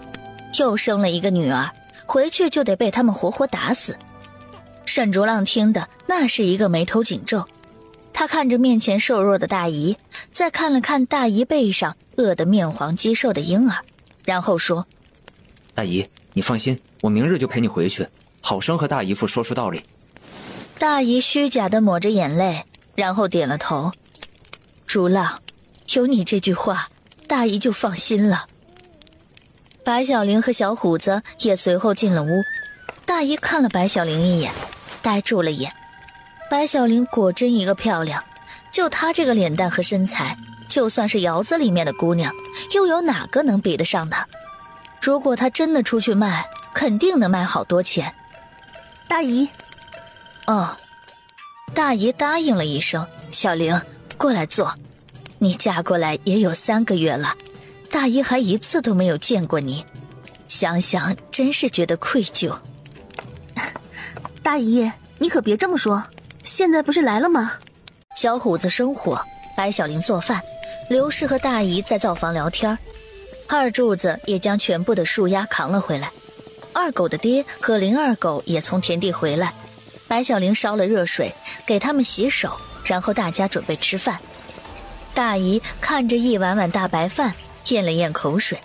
又生了一个女儿，回去就得被他们活活打死。沈竹浪听的那是一个眉头紧皱，他看着面前瘦弱的大姨，再看了看大姨背上饿得面黄肌瘦的婴儿，然后说：大姨，你放心，我明日就陪你回去，好生和大姨夫说说道理。大姨虚假地抹着眼泪，然后点了头。竹浪，有你这句话，大姨就放心了。白小玲和小虎子也随后进了屋。大姨看了白小玲一眼，呆住了眼。白小玲果真一个漂亮，就她这个脸蛋和身材，就算是窑子里面的姑娘，又有哪个能比得上她？如果她真的出去卖，肯定能卖好多钱。大姨。哦，大姨答应了一声。小玲，过来坐。你嫁过来也有3个月了，大姨还一次都没有见过你，想想真是觉得愧疚。大姨，你可别这么说，现在不是来了吗？小虎子生火，白小玲做饭，刘氏和大姨在灶房聊天，二柱子也将全部的树丫扛了回来。二狗的爹和林二狗也从田地回来，白小玲烧了热水给他们洗手，然后大家准备吃饭。大姨看着一碗碗大白饭，咽了咽口水。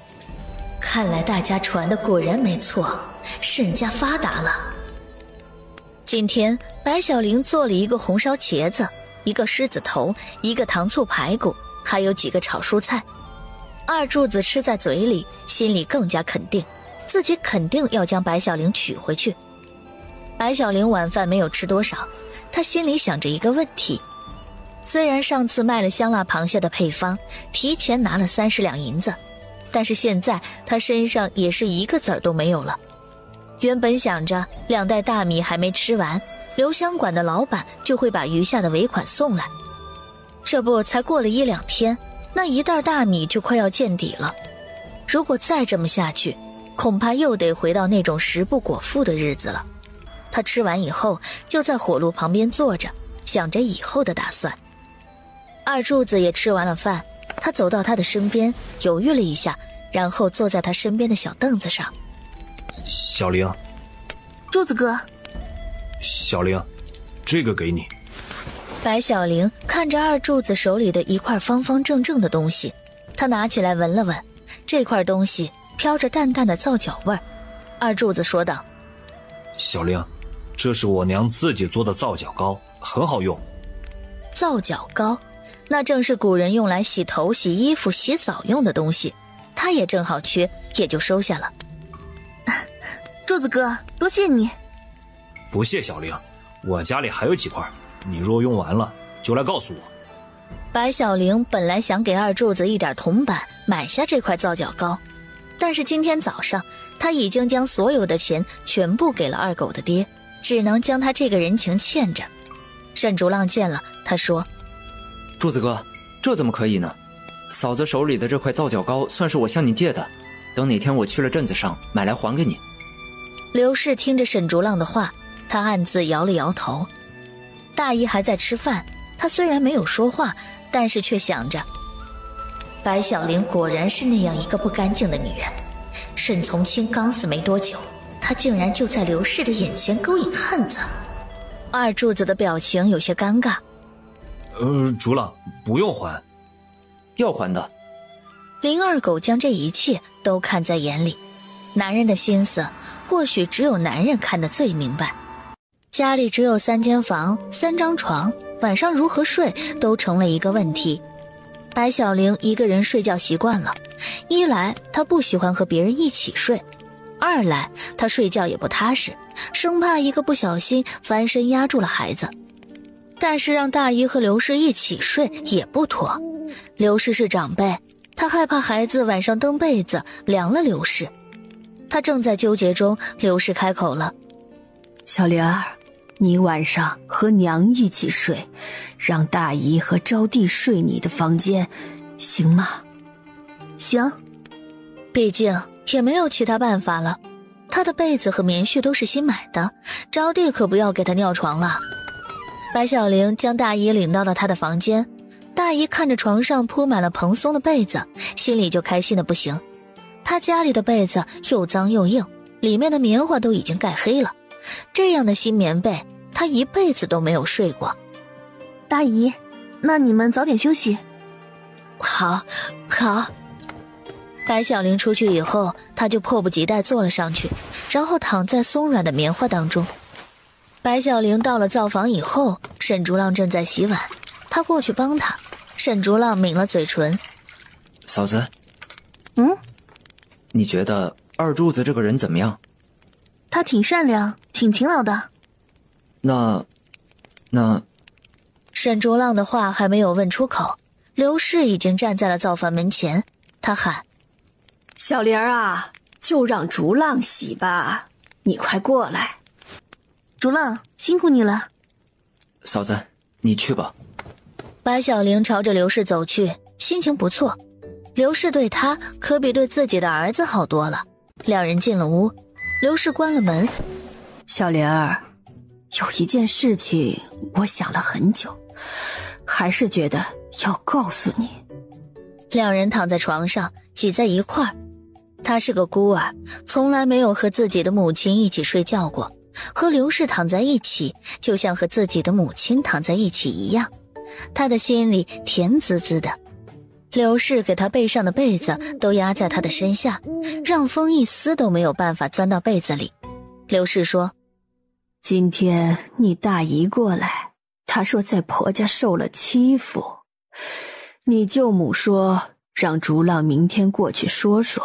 看来大家传的果然没错，沈家发达了。今天白小玲做了一个红烧茄子，一个狮子头，一个糖醋排骨，还有几个炒蔬菜。二柱子吃在嘴里，心里更加肯定，自己肯定要将白小玲娶回去。白小玲晚饭没有吃多少，她心里想着一个问题。虽然上次卖了香辣螃蟹的配方，提前拿了30两银子，但是现在她身上也是一个子儿都没有了。原本想着2袋大米还没吃完，留香馆的老板就会把余下的尾款送来，这不才过了1-2天，那1袋大米就快要见底了。如果再这么下去，恐怕又得回到那种食不果腹的日子了。他吃完以后就在火炉旁边坐着，想着以后的打算。二柱子也吃完了饭，他走到他的身边，犹豫了一下，然后坐在他身边的小凳子上。小玲。柱子哥。小玲，这个给你。白小玲看着二柱子手里的一块方方正正的东西，他拿起来闻了闻，这块东西飘着淡淡的皂角味儿。二柱子说道：小玲，这是我娘自己做的皂角膏，很好用。皂角膏，那正是古人用来洗头、洗衣服、洗澡用的东西，他也正好缺，也就收下了。柱子哥，多谢你。不谢小玲，我家里还有几块，你若用完了就来告诉我。白小玲本来想给二柱子一点铜板买下这块皂角膏，但是今天早上他已经将所有的钱全部给了二狗的爹，只能将他这个人情欠着。沈竹浪见了，他说：柱子哥，这怎么可以呢？嫂子手里的这块皂角膏算是我向你借的，等哪天我去了镇子上买来还给你。刘氏听着沈竹浪的话，他暗自摇了摇头。大姨还在吃饭，她虽然没有说话，但是却想着，白小玲果然是那样一个不干净的女人。沈从清刚死没多久，她竟然就在刘氏的眼前勾引汉子。二柱子的表情有些尴尬。竹浪，不用还。要还的。林二狗将这一切都看在眼里，男人的心思或许只有男人看得最明白。家里只有3间房，3张床，晚上如何睡都成了一个问题。白小玲一个人睡觉习惯了，一来她不喜欢和别人一起睡，二来她睡觉也不踏实，生怕一个不小心翻身压住了孩子。但是让大姨和刘氏一起睡也不妥。刘氏是长辈，他害怕孩子晚上蹬被子凉了刘氏。他正在纠结中，刘氏开口了：小灵儿，你晚上和娘一起睡，让大姨和招娣睡你的房间，行吗？行。毕竟也没有其他办法了，他的被子和棉絮都是新买的，招娣可不要给他尿床了。白小玲将大姨领到了她的房间，大姨看着床上铺满了蓬松的被子，心里就开心的不行。她家里的被子又脏又硬，里面的棉花都已经盖黑了，这样的新棉被她一辈子都没有睡过。大姨，那你们早点休息。好。白小玲出去以后，她就迫不及待坐了上去，然后躺在松软的棉花当中。白小玲到了灶房以后，沈竹浪正在洗碗，她过去帮他。沈竹浪抿了嘴唇：嫂子，你觉得二柱子这个人怎么样？他挺善良，挺勤劳的。那沈竹浪的话还没有问出口，刘氏已经站在了灶房门前，他喊：小玲儿啊，就让竹浪洗吧，你快过来。竹浪，辛苦你了。嫂子，你去吧。白小玲朝着刘氏走去，心情不错。刘氏对她可比对自己的儿子好多了。两人进了屋，刘氏关了门。小玲儿，有一件事情我想了很久，还是觉得要告诉你。两人躺在床上挤在一块儿。她是个孤儿，从来没有和自己的母亲一起睡觉过，和刘氏躺在一起就像和自己的母亲躺在一起一样，她的心里甜滋滋的。刘氏给她背上的被子都压在她的身下，让风一丝都没有办法钻到被子里。刘氏说：今天你大姨过来，她说在婆家受了欺负，你舅母说让竹浪明天过去说说，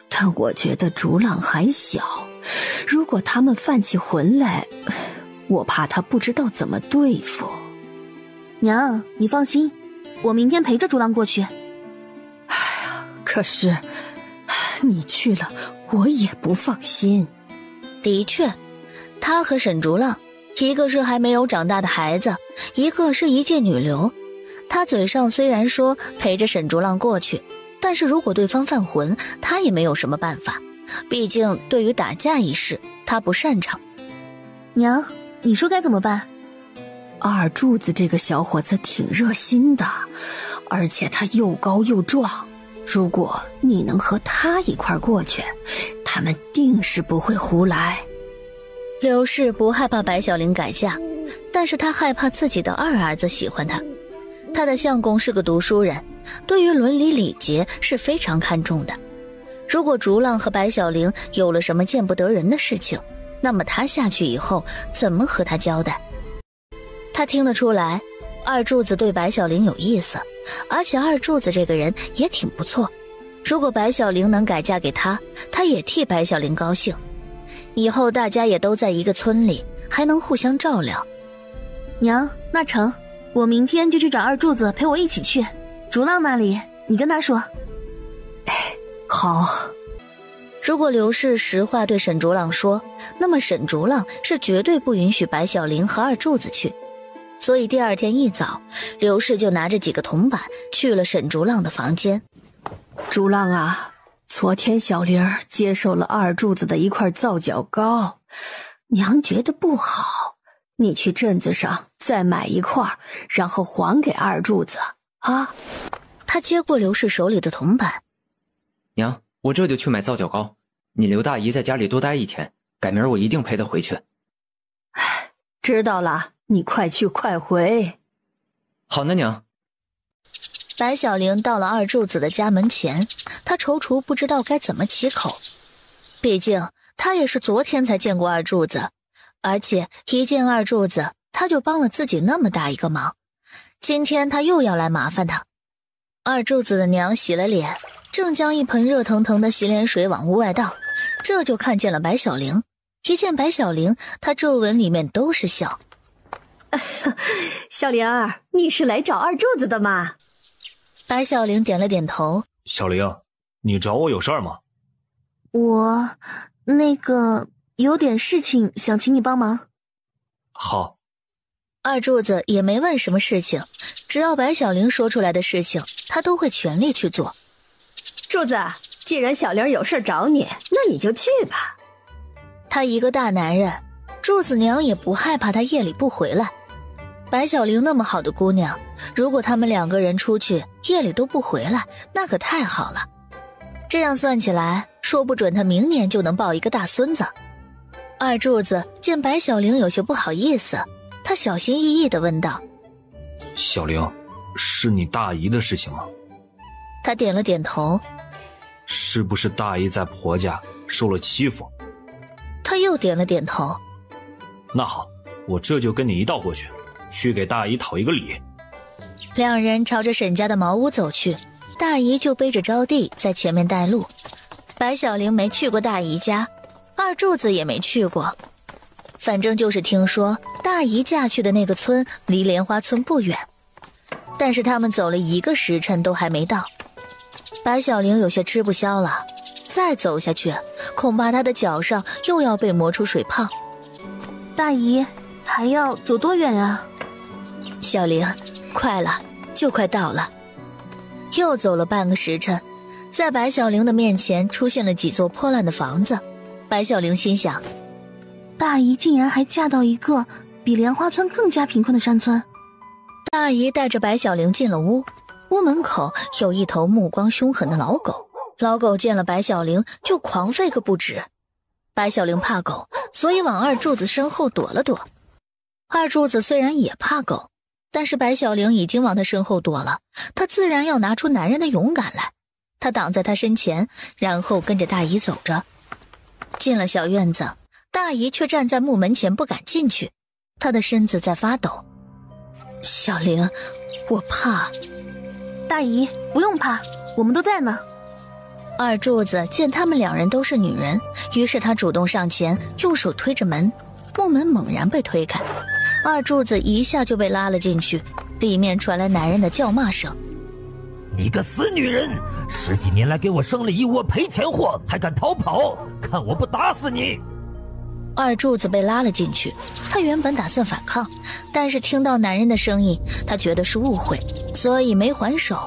但我觉得竹浪还小，如果他们犯起浑来，我怕他不知道怎么对付。娘，你放心，我明天陪着竹浪过去。可是你去了我也不放心。的确，他和沈竹浪，一个是还没有长大的孩子，一个是一介女流。他嘴上虽然说陪着沈竹浪过去，但是如果对方犯浑，他也没有什么办法，毕竟对于打架一事他不擅长。娘，你说该怎么办？二柱子这个小伙子挺热心的，而且他又高又壮，如果你能和他一块过去，他们定是不会胡来。刘氏不害怕白小玲改嫁，但是他害怕自己的二儿子喜欢他。他的相公是个读书人，对于伦理礼节是非常看重的。如果竹浪和白小玲有了什么见不得人的事情，那么他下去以后怎么和他交代？他听得出来，二柱子对白小玲有意思，而且二柱子这个人也挺不错。如果白小玲能改嫁给他，他也替白小玲高兴。以后大家也都在一个村里，还能互相照料。娘，那成，我明天就去找二柱子陪我一起去。竹浪那里，你跟他说。好。如果刘氏实话对沈竹浪说，那么沈竹浪是绝对不允许白小玲和二柱子去。所以第二天一早，刘氏就拿着几个铜板去了沈竹浪的房间。竹浪啊，昨天小玲儿接受了二柱子的一块皂角膏，娘觉得不好，你去镇子上再买一块，然后还给二柱子啊。他接过刘氏手里的铜板。娘，我这就去买皂角膏，你刘大姨在家里多待一天，改明儿我一定陪她回去。知道了，你快去快回。好呢，娘。白小玲到了二柱子的家门前，她踌躇不知道该怎么起口。毕竟她也是昨天才见过二柱子，而且一见二柱子，她就帮了自己那么大一个忙。今天她又要来麻烦他。二柱子的娘洗了脸，正将一盆热腾腾的洗脸水往屋外倒，这就看见了白小玲。一见白小玲，她皱纹里面都是笑。小灵儿，你是来找二柱子的吗？白小玲点了点头。小玲，你找我有事儿吗？我有点事情想请你帮忙。好。二柱子也没问什么事情，只要白小玲说出来的事情，他都会全力去做。柱子，既然小玲有事找你，那你就去吧。他一个大男人，柱子娘也不害怕他夜里不回来。白小玲那么好的姑娘，如果他们2个人出去夜里都不回来，那可太好了。这样算起来，说不准他明年就能抱一个大孙子。二柱子见白小玲有些不好意思，他小心翼翼地问道：小玲，是你大姨的事情吗？他点了点头。是不是大姨在婆家受了欺负？他又点了点头。那好，我这就跟你一道过去，去给大姨讨一个礼。2人朝着沈家的茅屋走去，大姨就背着招娣在前面带路。白小玲没去过大姨家，二柱子也没去过，反正就是听说大姨嫁去的那个村离莲花村不远，但是他们走了1个时辰都还没到。白小玲有些吃不消了，再走下去恐怕她的脚上又要被磨出水泡。大姨还要走多远啊？小玲，快了，就快到了。又走了半个时辰，在白小玲的面前出现了几座破烂的房子。白小玲心想，大姨竟然还嫁到一个比莲花村更加贫困的山村。大姨带着白小玲进了屋，屋门口有一头目光凶狠的老狗，老狗见了白小玲就狂吠个不止。白小玲怕狗，所以往二柱子身后躲了躲。二柱子虽然也怕狗，但是白小玲已经往他身后躲了，他自然要拿出男人的勇敢来。他挡在他身前，然后跟着大姨走着。进了小院子，大姨却站在木门前不敢进去，她的身子在发抖。小玲，我怕。大姨不用怕，我们都在呢。二柱子见他们2人都是女人，于是他主动上前，用手推着门，木门猛然被推开，二柱子一下就被拉了进去，里面传来男人的叫骂声：你个死女人，10几年来给我生了一窝赔钱货，还敢逃跑，看我不打死你！二柱子被拉了进去，他原本打算反抗，但是听到男人的声音，他觉得是误会，所以没还手。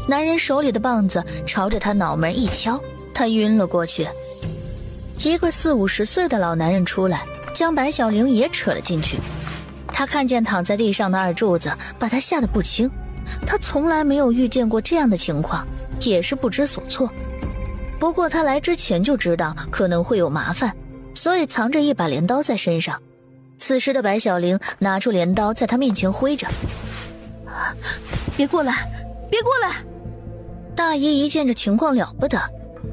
男人手里的棒子朝着他脑门一敲，他晕了过去。一个40、50岁的老男人出来，将白小玲也扯了进去。他看见躺在地上的二柱子，把他吓得不轻。他从来没有遇见过这样的情况，也是不知所措。不过他来之前就知道可能会有麻烦，所以藏着一把镰刀在身上。此时的白小玲拿出镰刀在他面前挥着：别过来，别过来！大姨一见这情况了不得，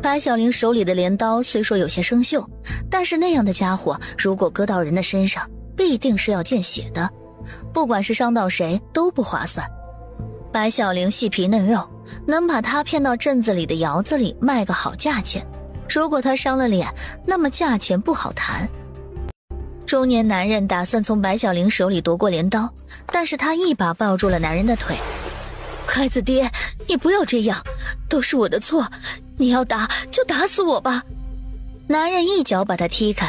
白小玲手里的镰刀虽说有些生锈，但是那样的家伙如果割到人的身上，必定是要见血的，不管是伤到谁都不划算。白小玲细皮嫩肉，能把她骗到镇子里的窑子里卖个好价钱，如果她伤了脸，那么价钱不好谈。中年男人打算从白小玲手里夺过镰刀，但是他一把抱住了男人的腿。孩子爹，你不要这样，都是我的错，你要打就打死我吧。男人一脚把他踢开。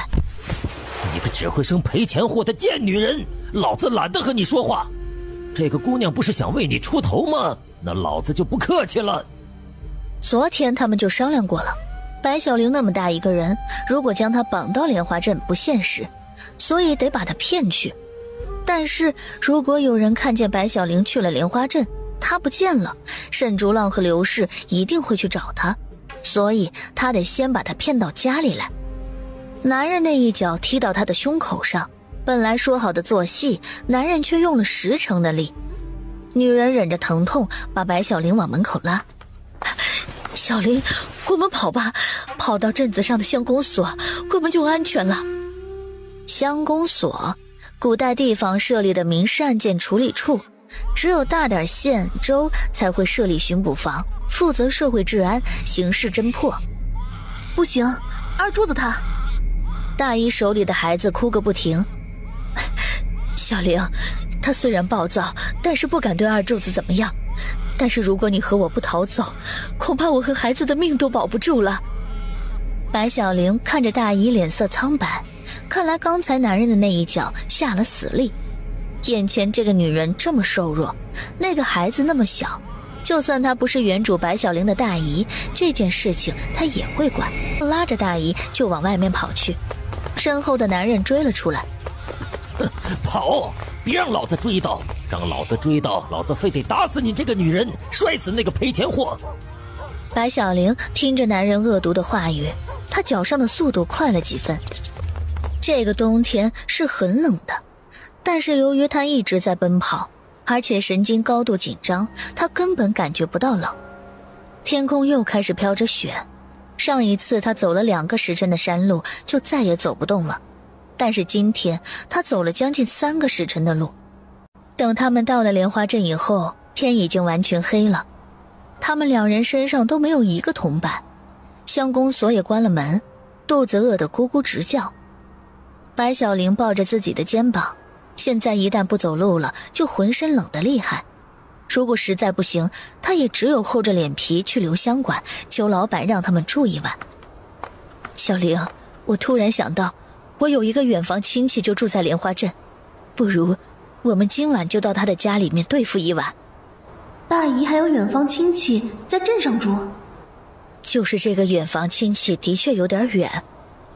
你个只会生赔钱货的贱女人，老子懒得和你说话。这个姑娘不是想为你出头吗？那老子就不客气了。昨天他们就商量过了，白小玲那么大一个人，如果将她绑到莲花镇不现实，所以得把她骗去。但是如果有人看见白小玲去了莲花镇，她不见了，沈竹浪和刘氏一定会去找她，所以他得先把她骗到家里来。男人那一脚踢到她的胸口上，本来说好的做戏，男人却用了10成的力。女人忍着疼痛把白小玲往门口拉。小玲，我们跑吧，跑到镇子上的乡公所，我们就安全了。乡公所，古代地方设立的民事案件处理处，只有大点县州才会设立巡捕房，负责社会治安、刑事侦破。不行，二柱子他。大姨手里的孩子哭个不停。小玲，他虽然暴躁，但是不敢对二柱子怎么样。但是如果你和我不逃走，恐怕我和孩子的命都保不住了。白小玲看着大姨脸色苍白，看来刚才男人的那一脚下了死力。眼前这个女人这么瘦弱，那个孩子那么小，就算她不是原主白小玲的大姨，这件事情她也会管。拉着大姨就往外面跑去，身后的男人追了出来。跑！别让老子追到！让老子追到，老子非得打死你这个女人，摔死那个赔钱货！白小玲听着男人恶毒的话语，她脚上的速度快了几分。这个冬天是很冷的，但是由于她一直在奔跑，而且神经高度紧张，她根本感觉不到冷。天空又开始飘着雪，上一次她走了2个时辰的山路就再也走不动了，但是今天她走了将近3个时辰的路。等他们到了莲花镇以后，天已经完全黑了。他们2人身上都没有一个铜板，乡公所也关了门，肚子饿得咕咕直叫。白小玲抱着自己的肩膀，现在一旦不走路了，就浑身冷得厉害。如果实在不行，她也只有厚着脸皮去留香馆，求老板让他们住一晚。小玲，我突然想到，我有一个远房亲戚就住在莲花镇，不如我们今晚就到他的家里面对付一晚。大姨还有远房亲戚在镇上住？就是这个远房亲戚的确有点远，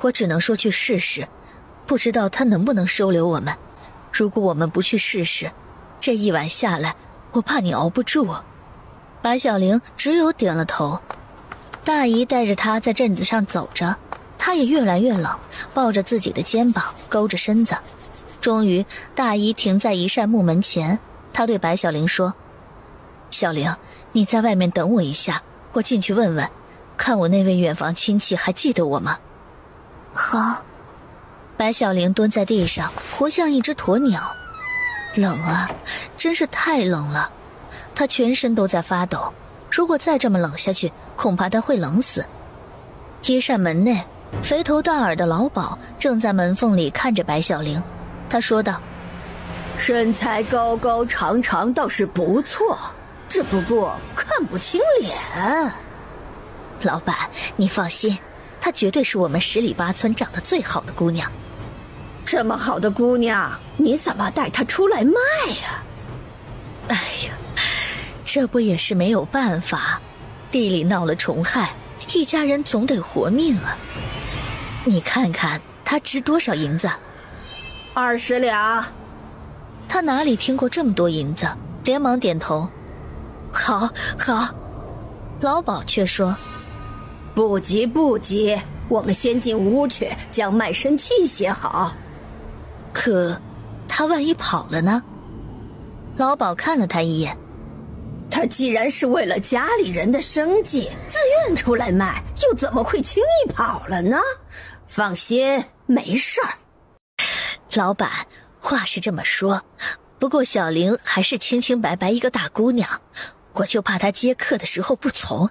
我只能说去试试，不知道他能不能收留我们。如果我们不去试试，这一晚下来，我怕你熬不住。白小玲只有点了头。大姨带着她在镇子上走着，她也越来越冷，抱着自己的肩膀，勾着身子。终于大姨停在一扇木门前，她对白小玲说：小玲，你在外面等我一下，我进去问问，看我那位远房亲戚还记得我吗？好。白小玲蹲在地上，活像一只鸵鸟。冷啊，真是太冷了，她全身都在发抖，如果再这么冷下去，恐怕她会冷死。一扇门内，肥头大耳的老鸨正在门缝里看着白小玲，他说道：身材高高长长倒是不错，只不过看不清脸。老板，你放心，她绝对是我们10里8村长得最好的姑娘。这么好的姑娘，你怎么带她出来卖呀？哎呀，这不也是没有办法，地里闹了虫害，一家人总得活命啊。你看看她值多少银子？20两。他哪里听过这么多银子，连忙点头。好好。老鸨却说：不急不急，我们先进屋去将卖身契写好。可他万一跑了呢？老鸨看了他一眼。他既然是为了家里人的生计自愿出来卖，又怎么会轻易跑了呢？放心，没事儿。老板，话是这么说，不过小玲还是清清白白一个大姑娘，我就怕她接客的时候不从。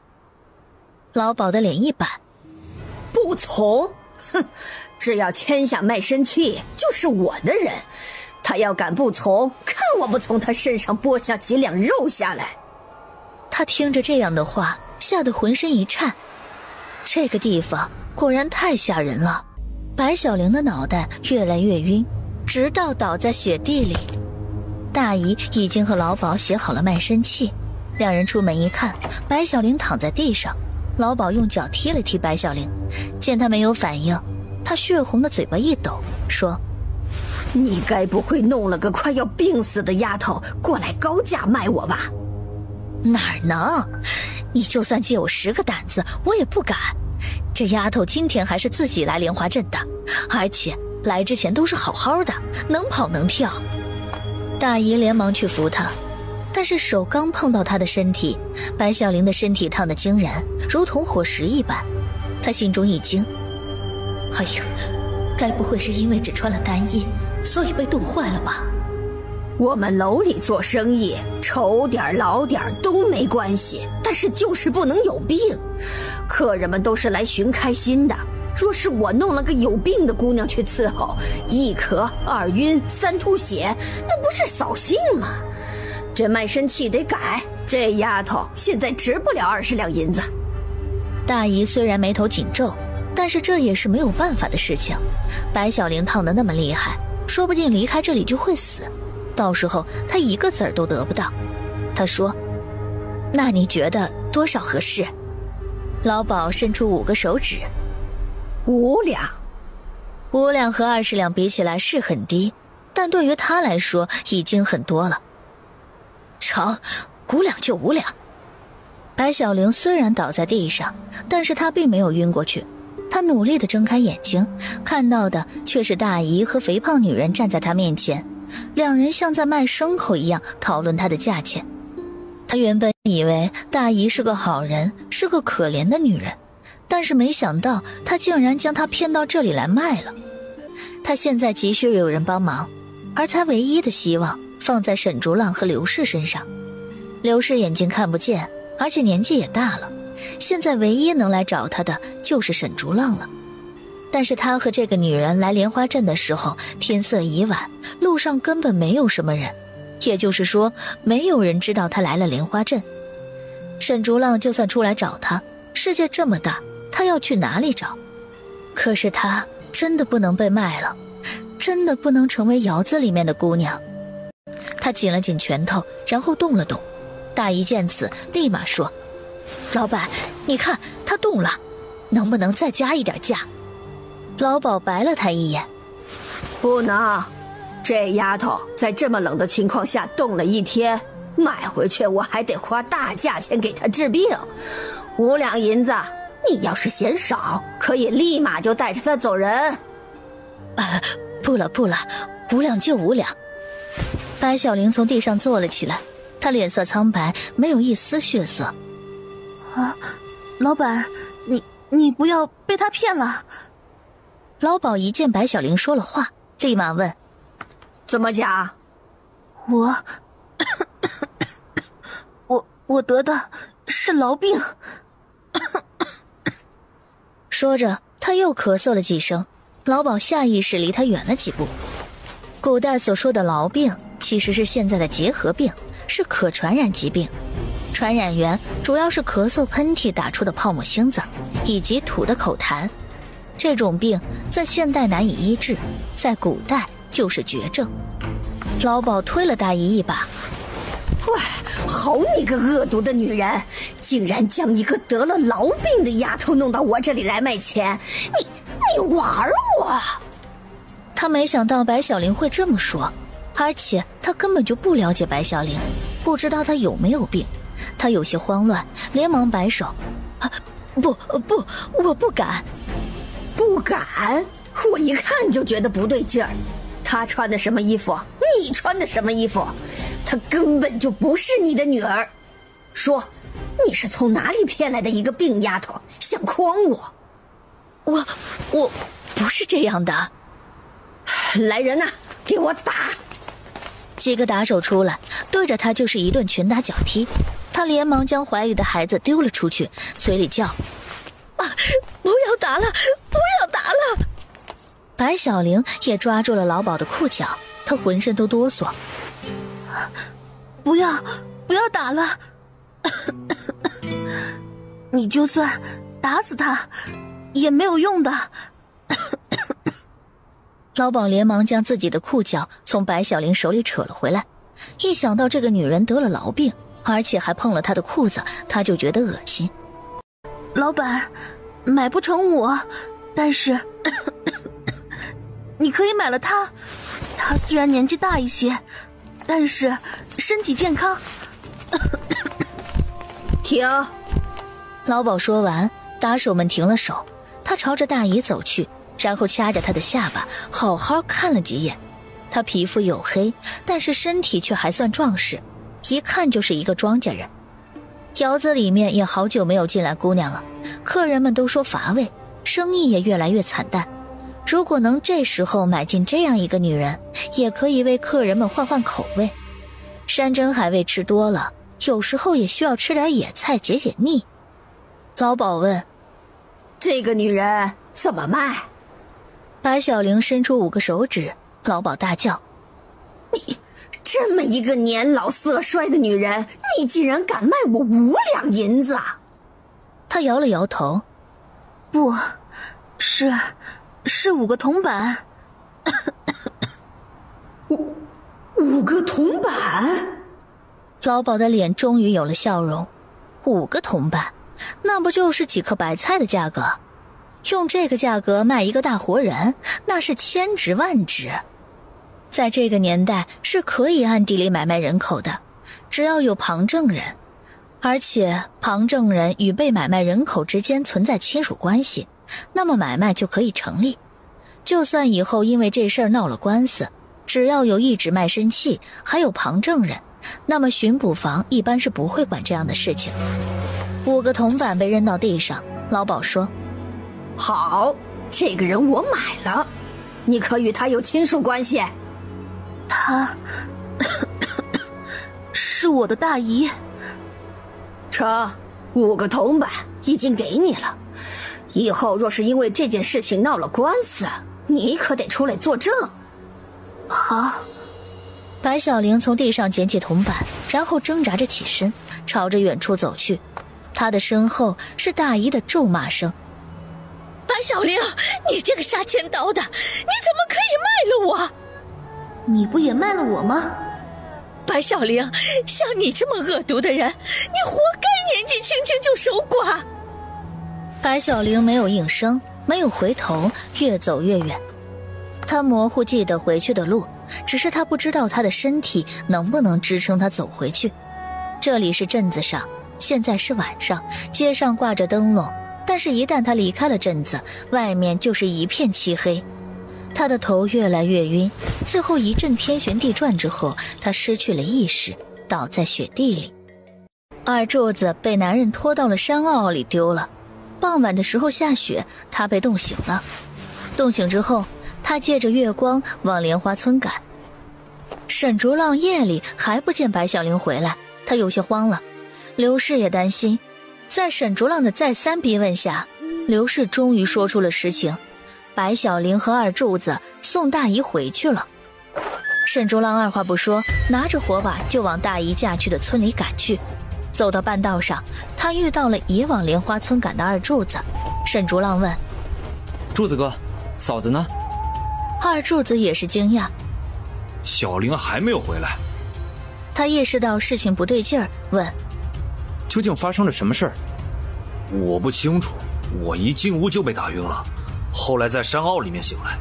老鸨的脸一板：不从？哼，只要签下卖身契就是我的人，他要敢不从，看我不从他身上剥下几两肉下来。他听着这样的话，吓得浑身一颤。这个地方果然太吓人了。白小玲的脑袋越来越晕，直到倒在雪地里。大姨已经和老鸨写好了卖身契，两人出门一看，白小玲躺在地上，老鸨用脚踢了踢白小玲，见她没有反应，他血红的嘴巴一抖，说：你该不会弄了个快要病死的丫头过来高价卖我吧？哪能，你就算借我10个胆子我也不敢。这丫头今天还是自己来莲花镇的，而且来之前都是好好的，能跑能跳。大姨连忙去扶她，但是手刚碰到她的身体，白小玲的身体烫得惊人，如同火石一般。她心中一惊，哎呀，该不会是因为只穿了单衣，所以被冻坏了吧？我们楼里做生意，丑点老点都没关系，但是就是不能有病。客人们都是来寻开心的，若是我弄了个有病的姑娘去伺候，1咳2晕3吐血，那不是扫兴吗？这卖身契得改，这丫头现在值不了20两银子。大姨虽然眉头紧皱，但是这也是没有办法的事情。白小玲烫得那么厉害，说不定离开这里就会死，到时候她一个子儿都得不到。她说：“那你觉得多少合适？”老鸨伸出5个手指，5两。5两和20两比起来是很低，但对于他来说已经很多了。成，5两就5两。白小玲虽然倒在地上，但是她并没有晕过去。她努力地睁开眼睛，看到的却是大姨和肥胖女人站在她面前，两人像在卖牲口一样讨论她的价钱。她原本以为大姨是个好人，是个可怜的女人，但是没想到她竟然将她骗到这里来卖了。她现在急需有人帮忙，而她唯一的希望放在沈竹浪和刘氏身上。刘氏眼睛看不见，而且年纪也大了，现在唯一能来找他的就是沈竹浪了。但是他和这个女人来莲花镇的时候，天色已晚，路上根本没有什么人，也就是说没有人知道他来了莲花镇。沈竹浪就算出来找他，世界这么大，他要去哪里找？可是他真的不能被卖了，真的不能成为窑子里面的姑娘。他紧了紧拳头，然后动了动。大姨见此立马说：“老板，你看他动了，能不能再加一点价？”老鸨白了他一眼：“不能，这丫头在这么冷的情况下冻了1天，买回去我还得花大价钱给她治病。5两银子，你要是嫌少，可以立马就带着她走人。”不了，5两就5两。白小玲从地上坐了起来，她脸色苍白，没有一丝血色。啊，老板，你不要被他骗了。老鸨一见白小玲说了话，立马问：“怎么讲？”我得的是痨病。说着，他又咳嗽了几声。老鸨下意识离他远了几步。古代所说的痨病，其实是现在的结核病，是可传染疾病。传染源主要是咳嗽、喷嚏打出的泡沫星子，以及吐的口痰。这种病在现代难以医治，在古代就是绝症。老鸨推了大姨一把：“喂，好你个恶毒的女人，竟然将一个得了痨病的丫头弄到我这里来卖钱，你玩我！”他没想到白小玲会这么说，而且他根本就不了解白小玲，不知道她有没有病。他有些慌乱，连忙摆手：“不，我不敢。”不敢？我一看就觉得不对劲儿。她穿的什么衣服？你穿的什么衣服？她根本就不是你的女儿。说，你是从哪里骗来的一个病丫头，想诓我？我不是这样的。来人呐，给我打！几个打手出来，对着他就是一顿拳打脚踢。他连忙将怀里的孩子丢了出去，嘴里叫：“不要打了，不要打了！”白小玲也抓住了老鸨的裤脚，她浑身都哆嗦：“不要打了！你就算打死他，也没有用的。”老鸨连忙将自己的裤脚从白小玲手里扯了回来，一想到这个女人得了痨病，而且还碰了她的裤子，他就觉得恶心。老板，买不成我，但是你可以买了他。他虽然年纪大一些，但是身体健康。停！老鸨说完，打手们停了手，他朝着大姨走去，然后掐着她的下巴好好看了几眼。她皮肤黝黑，但是身体却还算壮实，一看就是一个庄稼人。窑子里面也好久没有进来姑娘了，客人们都说乏味，生意也越来越惨淡。如果能这时候买进这样一个女人，也可以为客人们换换口味。山珍海味吃多了，有时候也需要吃点野菜解解腻。老鸨问：“这个女人怎么卖？白小玲伸出5个手指，老鸨大叫：“你这么一个年老色衰的女人，你竟然敢卖我5两银子！”她摇了摇头：“不是5个铜板。5个铜板？”老鸨的脸终于有了笑容。5个铜板，那不就是几颗白菜的价格？用这个价格卖一个大活人，那是千值万值。在这个年代是可以暗地里买卖人口的，只要有旁证人，而且旁证人与被买卖人口之间存在亲属关系，那么买卖就可以成立。就算以后因为这事儿闹了官司，只要有一纸卖身契，还有旁证人，那么巡捕房一般是不会管这样的事情。5个铜板被扔到地上，老鸨说：“好，这个人我买了，你可与他有亲属关系？”他是我的大姨。成，5个铜板已经给你了，以后若是因为这件事情闹了官司，你可得出来作证。好。白小玲从地上捡起铜板，然后挣扎着起身，朝着远处走去。她的身后是大姨的咒骂声：“白小玲，你这个杀千刀的，你怎么可以卖了我？你不也卖了我吗？白小玲，像你这么恶毒的人，你活该年纪轻轻就守寡。”白小玲没有应声，没有回头，越走越远。她模糊记得回去的路，只是她不知道她的身体能不能支撑她走回去。这里是镇子上，现在是晚上，街上挂着灯笼，但是一旦她离开了镇子，外面就是一片漆黑。她的头越来越晕，最后一阵天旋地转之后，她失去了意识，倒在雪地里。二柱子被男人拖到了山坳里丢了。傍晚的时候下雪，他被冻醒了。冻醒之后，他借着月光往莲花村赶。沈竹浪夜里还不见白小玲回来，他有些慌了。刘氏也担心。在沈竹浪的再三逼问下，刘氏终于说出了实情：白小玲和二柱子送大姨回去了。沈竹浪二话不说，拿着火把就往大姨嫁去的村里赶去。走到半道上，他遇到了也往莲花村赶的二柱子。沈竹浪问：“柱子哥，嫂子呢？”二柱子也是惊讶：“小玲还没有回来。”他意识到事情不对劲儿，问：“究竟发生了什么事儿？”我不清楚，我一进屋就被打晕了，后来在山坳里面醒来，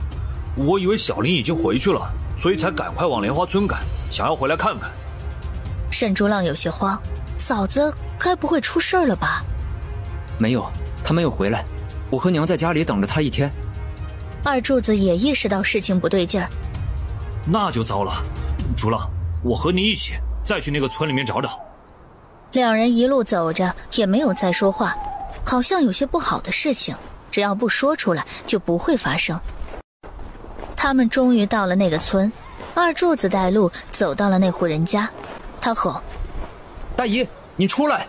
我以为小玲已经回去了，所以才赶快往莲花村赶，想要回来看看。沈竹浪有些慌：“嫂子该不会出事了吧？”“没有，她没有回来，我和娘在家里等了她1天。”二柱子也意识到事情不对劲儿：“那就糟了，竹浪，我和你一起再去那个村里面找找。”两人一路走着也没有再说话，好像有些不好的事情，只要不说出来就不会发生。他们终于到了那个村，二柱子带路走到了那户人家，他吼：“大姨，你出来！”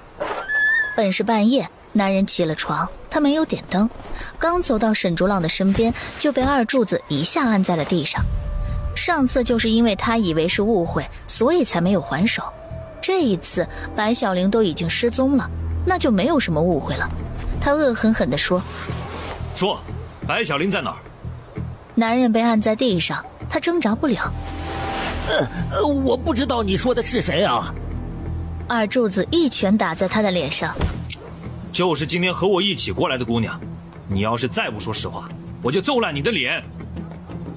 本是半夜，男人起了床，他没有点灯，刚走到沈竹浪的身边，就被二柱子一下按在了地上。上次就是因为他以为是误会，所以才没有还手。这一次白小玲都已经失踪了，那就没有什么误会了。他恶狠狠地说：“说，白小玲在哪儿？”男人被按在地上，他挣扎不了。我不知道你说的是谁啊？二柱子一拳打在他的脸上：“就是今天和我一起过来的姑娘，你要是再不说实话，我就揍烂你的脸。”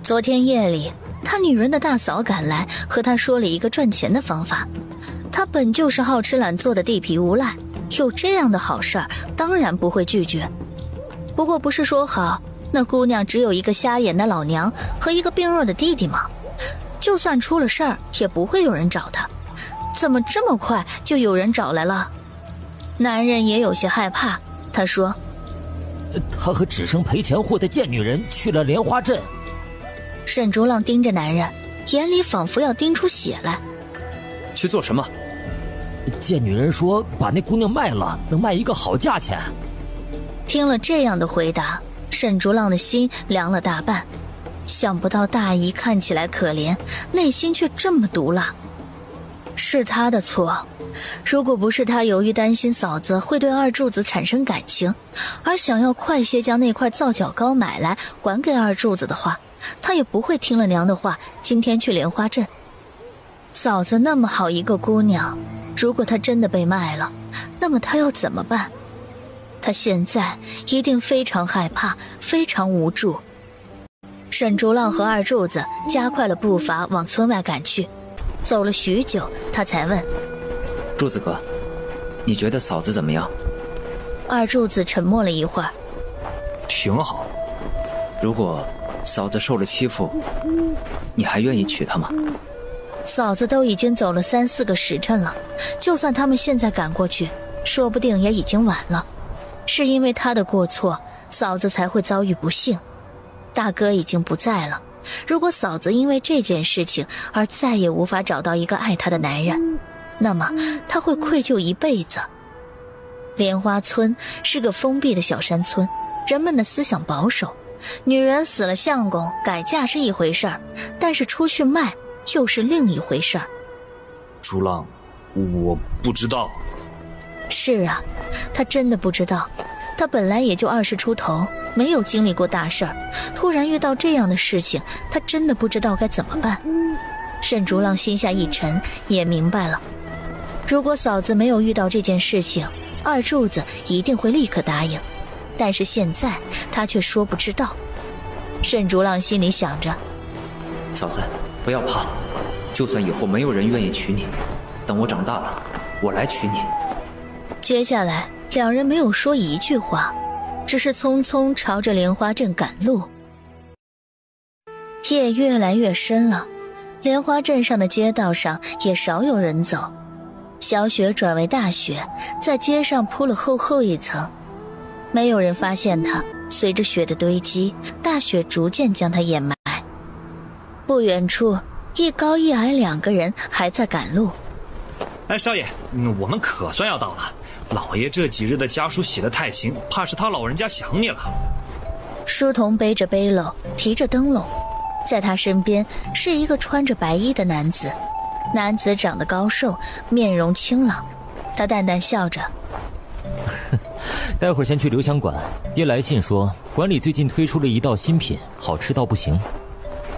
昨天夜里，他女人的大嫂赶来，和他说了一个赚钱的方法。他本就是好吃懒做的地痞无赖，有这样的好事儿，当然不会拒绝。不过不是说好，那姑娘只有一个瞎眼的老娘和一个病弱的弟弟吗？就算出了事儿，也不会有人找他。怎么这么快就有人找来了？男人也有些害怕，他说：“他和只生赔钱货的贱女人去了莲花镇。”沈竹浪盯着男人，眼里仿佛要盯出血来。“去做什么？”贱女人说把那姑娘卖了，能卖一个好价钱。听了这样的回答，沈竹浪的心凉了大半，想不到大姨看起来可怜，内心却这么毒辣。是他的错，如果不是他由于担心嫂子会对二柱子产生感情，而想要快些将那块皂角膏买来还给二柱子的话，他也不会听了娘的话今天去莲花镇。嫂子那么好一个姑娘，如果她真的被卖了，那么她要怎么办？她现在一定非常害怕，非常无助。沈竹浪和二柱子加快了步伐往村外赶去，走了许久，他才问：柱子哥，你觉得嫂子怎么样？二柱子沉默了一会儿：挺好。如果嫂子受了欺负，你还愿意娶她吗？嫂子都已经走了3、4个时辰了，就算他们现在赶过去，说不定也已经晚了。是因为他的过错，嫂子才会遭遇不幸。大哥已经不在了，如果嫂子因为这件事情而再也无法找到一个爱她的男人，那么她会愧疚一辈子。莲花村是个封闭的小山村，人们的思想保守，女人死了相公改嫁是一回事儿，但是出去卖又是另一回事儿。竹浪，我不知道。是啊，他真的不知道。他本来也就20出头，没有经历过大事儿，突然遇到这样的事情，他真的不知道该怎么办。沈竹浪心下一沉，也明白了，如果嫂子没有遇到这件事情，二柱子一定会立刻答应，但是现在他却说不知道。沈竹浪心里想着，嫂子不要怕，就算以后没有人愿意娶你，等我长大了，我来娶你。接下来两人没有说一句话，只是匆匆朝着莲花镇赶路。夜越来越深了，莲花镇上的街道上也少有人走，小雪转为大雪，在街上铺了厚厚一层，没有人发现它。随着雪的堆积，大雪逐渐将它掩埋。不远处，一高一矮2个人还在赶路。哎，少爷，我们可算要到了。老爷这几日的家书写得太勤，怕是他老人家想你了。书童背着背篓，提着灯笼，在他身边是一个穿着白衣的男子。男子长得高瘦，面容清朗，他淡淡笑着：待会儿先去留香馆，爹来信说馆里最近推出了一道新品，好吃到不行。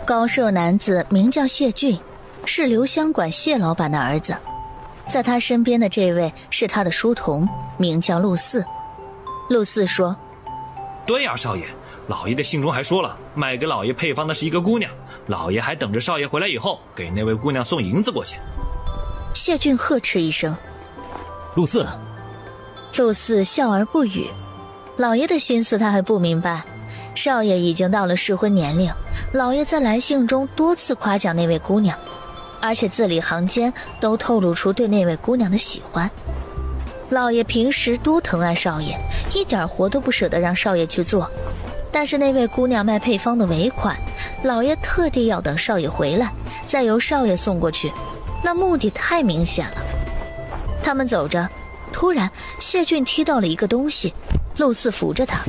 高瘦男子名叫谢俊，是留香馆谢老板的儿子。在他身边的这位是他的书童，名叫陆四。陆四说：对呀，少爷，老爷的信中还说了，卖给老爷配方的是一个姑娘，老爷还等着少爷回来以后给那位姑娘送银子过去。谢俊呵斥一声：陆四。陆四笑而不语。老爷的心思他还不明白，少爷已经到了适婚年龄，老爷在来信中多次夸奖那位姑娘，而且字里行间都透露出对那位姑娘的喜欢。老爷平时多疼爱少爷，一点活都不舍得让少爷去做，但是那位姑娘卖配方的尾款，老爷特地要等少爷回来再由少爷送过去，那目的太明显了。他们走着，突然谢俊踢到了一个东西，陆四扶着他。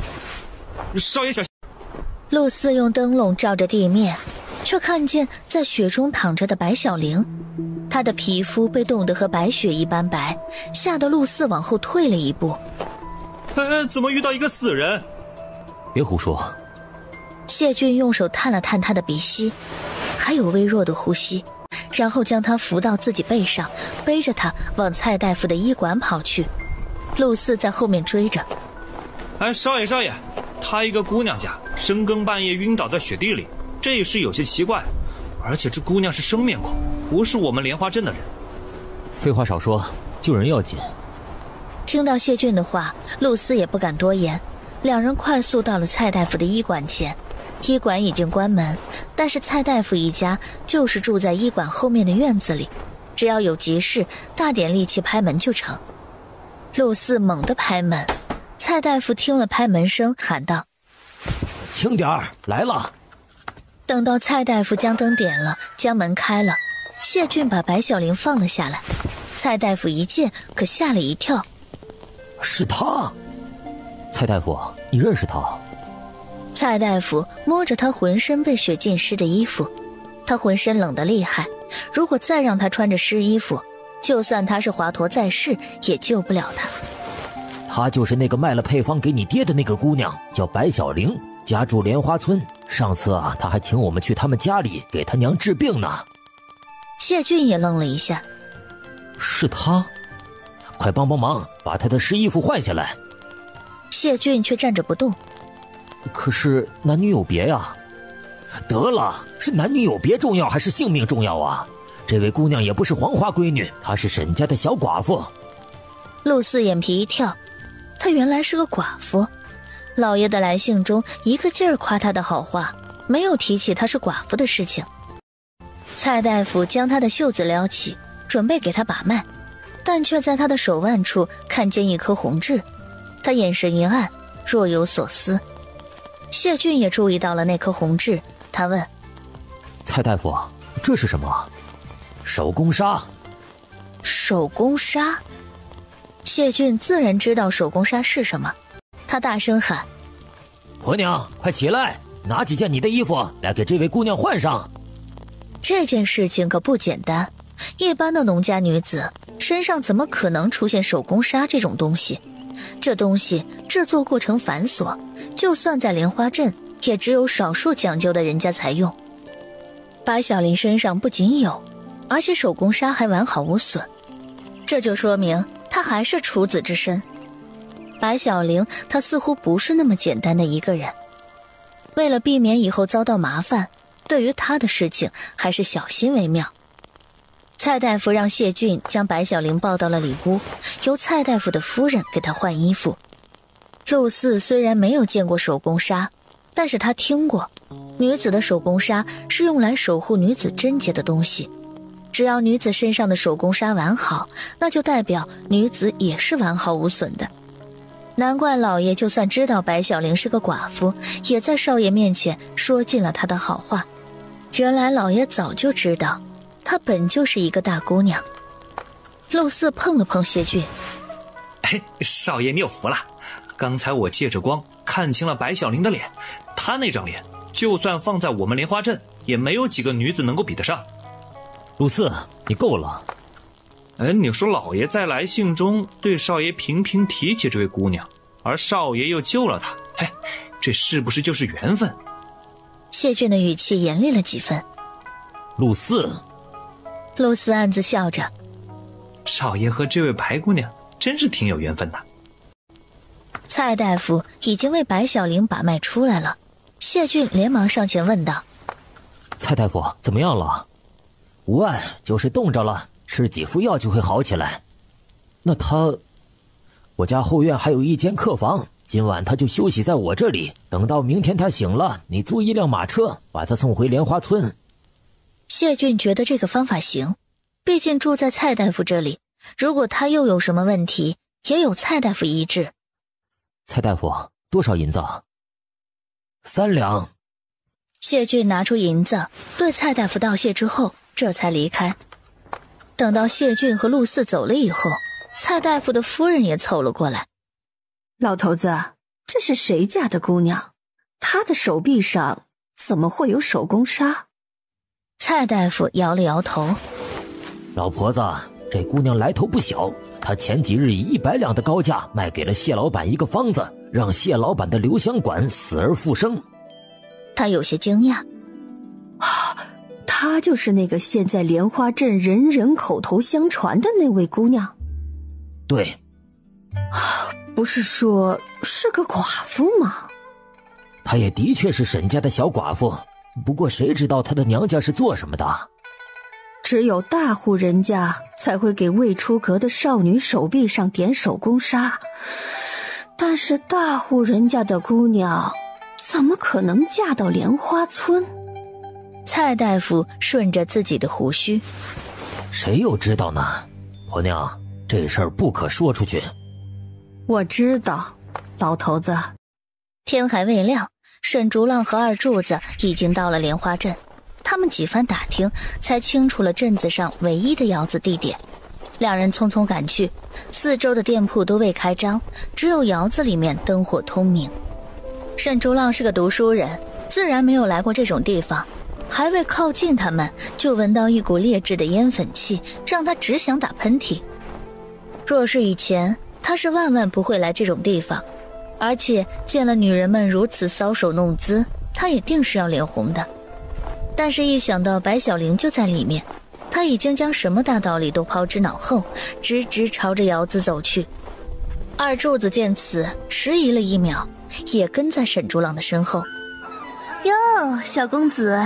少爷小心！陆四用灯笼照着地面，却看见在雪中躺着的白小玲，她的皮肤被冻得和白雪一般白，吓得陆四往后退了一步。怎么遇到一个死人？别胡说。谢俊用手探了探他的鼻息，还有微弱的呼吸，然后将他扶到自己背上，背着他往蔡大夫的医馆跑去。陆四在后面追着。少爷，她一个姑娘家，深更半夜晕倒在雪地里，这事有些奇怪，而且这姑娘是生面孔，不是我们莲花镇的人。废话少说，救人要紧。听到谢俊的话，陆四也不敢多言，两人快速到了蔡大夫的医馆前。医馆已经关门，但是蔡大夫一家就是住在医馆后面的院子里，只要有急事，大点力气拍门就成。陆四猛地拍门，蔡大夫听了拍门声，喊道：轻点儿，来了。等到蔡大夫将灯点了，将门开了，谢俊把白小玲放了下来。蔡大夫一见，可吓了一跳。是他？蔡大夫，你认识他？蔡大夫摸着他浑身被血浸湿的衣服，他浑身冷得厉害，如果再让他穿着湿衣服，就算他是华佗在世也救不了他。她就是那个卖了配方给你爹的那个姑娘，叫白小玲，家住莲花村。上次啊，她还请我们去他们家里给她娘治病呢。谢俊也愣了一下。是她？快帮帮忙，把她的湿衣服换下来。谢俊却站着不动。可是男女有别呀。得了，是男女有别重要还是性命重要啊？这位姑娘也不是黄花闺女，她是沈家的小寡妇。陆四眼皮一跳，她原来是个寡妇。老爷的来信中一个劲儿夸她的好话，没有提起她是寡妇的事情。蔡大夫将她的袖子撩起，准备给她把脉，但却在她的手腕处看见一颗红痣。他眼神一暗，若有所思。谢俊也注意到了那颗红痣，他问：蔡大夫，这是什么？手工纱。手工纱？谢俊自然知道手工纱是什么，他大声喊：婆娘，快起来，拿几件你的衣服来给这位姑娘换上。这件事情可不简单，一般的农家女子身上怎么可能出现手工纱这种东西？这东西制作过程繁琐，就算在莲花镇也只有少数讲究的人家才用。白小玲身上不仅有，而且手工纱还完好无损，这就说明她还是处子之身。白小玲她似乎不是那么简单的一个人，为了避免以后遭到麻烦，对于她的事情还是小心为妙。蔡大夫让谢俊将白小玲抱到了里屋，由蔡大夫的夫人给她换衣服。陆四虽然没有见过手工纱，但是他听过，女子的手工纱是用来守护女子贞洁的东西。只要女子身上的手工纱完好，那就代表女子也是完好无损的。难怪老爷就算知道白小玲是个寡妇，也在少爷面前说尽了她的好话。原来老爷早就知道她本就是一个大姑娘。陆四碰了碰谢俊：哎，少爷你有福了，刚才我借着光看清了白小玲的脸，她那张脸就算放在我们莲花镇也没有几个女子能够比得上。陆四，你够了。你说老爷在来信中对少爷频频提起这位姑娘，而少爷又救了她，这是不是就是缘分？谢俊的语气严厉了几分。陆四。陆四暗自笑着，少爷和这位白姑娘真是挺有缘分的。蔡大夫已经为白小玲把脉出来了，谢俊连忙上前问道：蔡大夫怎么样了？无碍，就是冻着了，吃几副药就会好起来。那我家后院还有一间客房，今晚他就休息在我这里，等到明天他醒了，你租一辆马车把他送回莲花村。谢俊觉得这个方法行，毕竟住在蔡大夫这里，如果他又有什么问题，也有蔡大夫医治。蔡大夫，多少银子？3两。谢俊拿出银子，对蔡大夫道谢之后，这才离开。等到谢俊和陆四走了以后，蔡大夫的夫人也凑了过来。老头子，这是谁家的姑娘？她的手臂上怎么会有手工纱？蔡大夫摇了摇头。老婆子，这姑娘来头不小，她前几日以100两的高价卖给了谢老板一个方子，让谢老板的留香馆死而复生。他有些惊讶。她就是那个现在莲花镇人人口头相传的那位姑娘？对。不是说是个寡妇吗？她也的确是沈家的小寡妇，不过谁知道她的娘家是做什么的？只有大户人家才会给未出阁的少女手臂上点手工纱，但是大户人家的姑娘怎么可能嫁到莲花村？蔡大夫顺着自己的胡须：谁又知道呢？婆娘，这事儿不可说出去。我知道，老头子。天还未亮，沈竹浪和二柱子已经到了莲花镇。他们几番打听，才清楚了镇子上唯一的窑子地点。两人匆匆赶去，四周的店铺都未开张，只有窑子里面灯火通明。沈竹浪是个读书人，自然没有来过这种地方，还未靠近他们，就闻到一股劣质的烟粉气，让他只想打喷嚏。若是以前，他是万万不会来这种地方，而且见了女人们如此搔首弄姿，他也定是要脸红的。但是一想到白小玲就在里面，他已经将什么大道理都抛之脑后，直直朝着窑子走去。二柱子见此，迟疑了一秒，也跟在沈竹浪的身后。哟，小公子，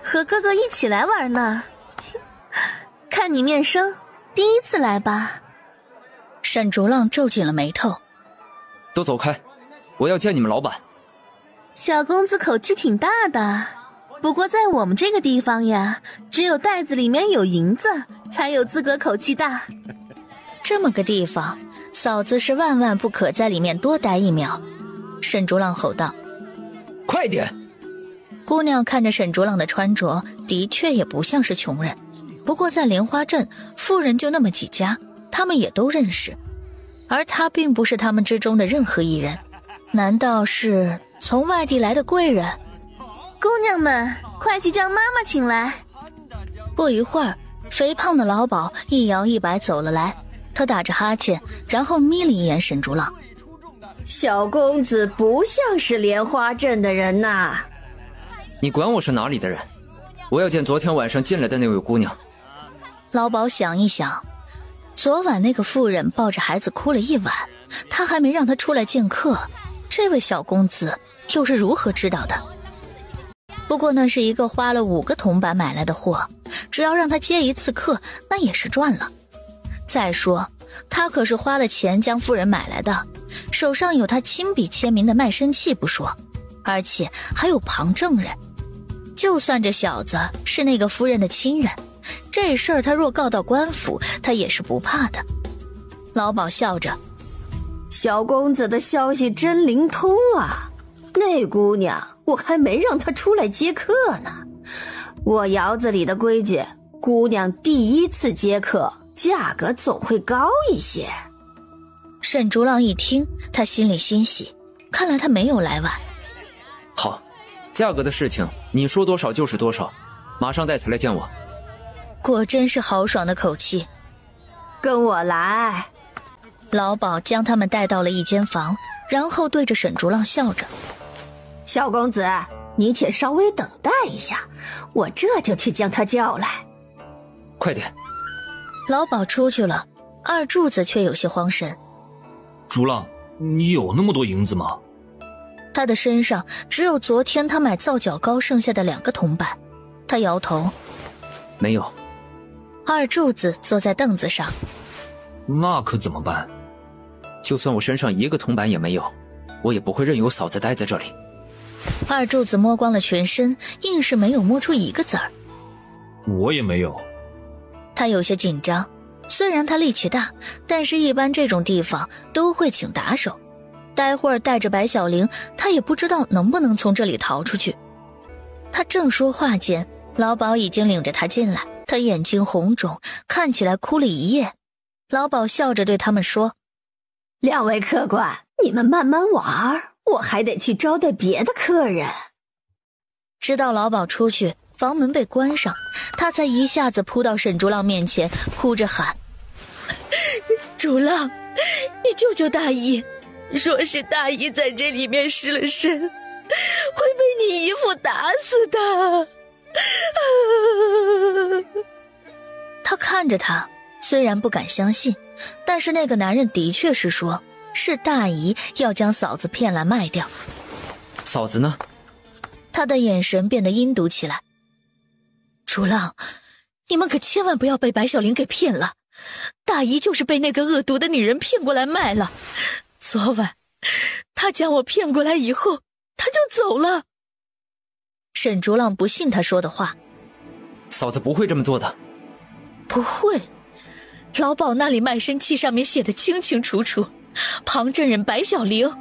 和哥哥一起来玩呢。看你面生，第一次来吧？沈竹浪皱紧了眉头。都走开，我要见你们老板。小公子口气挺大的，不过在我们这个地方呀，只有袋子里面有银子，才有资格口气大。这么个地方，嫂子是万万不可在里面多待一秒。沈竹浪吼道：快点！姑娘看着沈竹浪的穿着，的确也不像是穷人，不过在莲花镇，富人就那么几家，他们也都认识，而他并不是他们之中的任何一人。难道是从外地来的贵人？姑娘们，快去将妈妈请来。不一会儿，肥胖的老鸨一摇一摆走了来，他打着哈欠，然后眯了一眼沈竹浪。小公子不像是莲花镇的人呐。你管我是哪里的人？我要见昨天晚上进来的那位姑娘。老鸨想一想，昨晚那个妇人抱着孩子哭了一晚，他还没让她出来见客，这位小公子又是如何知道的？不过那是一个花了5个铜板买来的货，只要让他接一次客，那也是赚了。再说他可是花了钱将夫人买来的，手上有他亲笔签名的卖身契不说，而且还有旁证人。就算这小子是那个夫人的亲人，这事儿他若告到官府，他也是不怕的。老鸨笑着：小公子的消息真灵通啊，那姑娘我还没让她出来接客呢。我窑子里的规矩，姑娘第一次接客，价格总会高一些。沈竹浪一听，他心里欣喜，看来他没有来晚。好，价格的事情你说多少就是多少，马上带他来见我。果真是豪爽的口气。跟我来。老鸨将他们带到了一间房，然后对着沈竹浪笑着：小公子，你且稍微等待一下，我这就去将他叫来。快点。老鸨出去了，二柱子却有些慌神。竹浪，你有那么多银子吗？他的身上只有昨天他买皂角膏剩下的2个铜板。他摇头：没有。二柱子坐在凳子上：那可怎么办？就算我身上1个铜板也没有，我也不会任由嫂子待在这里。二柱子摸光了全身，硬是没有摸出1个字儿。我也没有。他有些紧张，虽然他力气大，但是一般这种地方都会请打手，待会儿带着白小玲，他也不知道能不能从这里逃出去。他正说话间，老鸨已经领着他进来，他眼睛红肿，看起来哭了一夜。老鸨笑着对他们说：2位客官，你们慢慢玩，我还得去招待别的客人。直到老鸨出去，房门被关上，他才一下子扑到沈竹浪面前，哭着喊：竹浪，你救救大姨，若是大姨在这里面失了身，会被你姨父打死的。他看着他，虽然不敢相信，但是那个男人的确是说，是大姨要将嫂子骗来卖掉。嫂子呢？他的眼神变得阴毒起来。竹浪，你们可千万不要被白小玲给骗了，大姨就是被那个恶毒的女人骗过来卖了。昨晚她将我骗过来以后，她就走了。沈竹浪不信他说的话。嫂子不会这么做的。不会，老鸨那里卖身契上面写得清清楚楚，旁证人白小玲，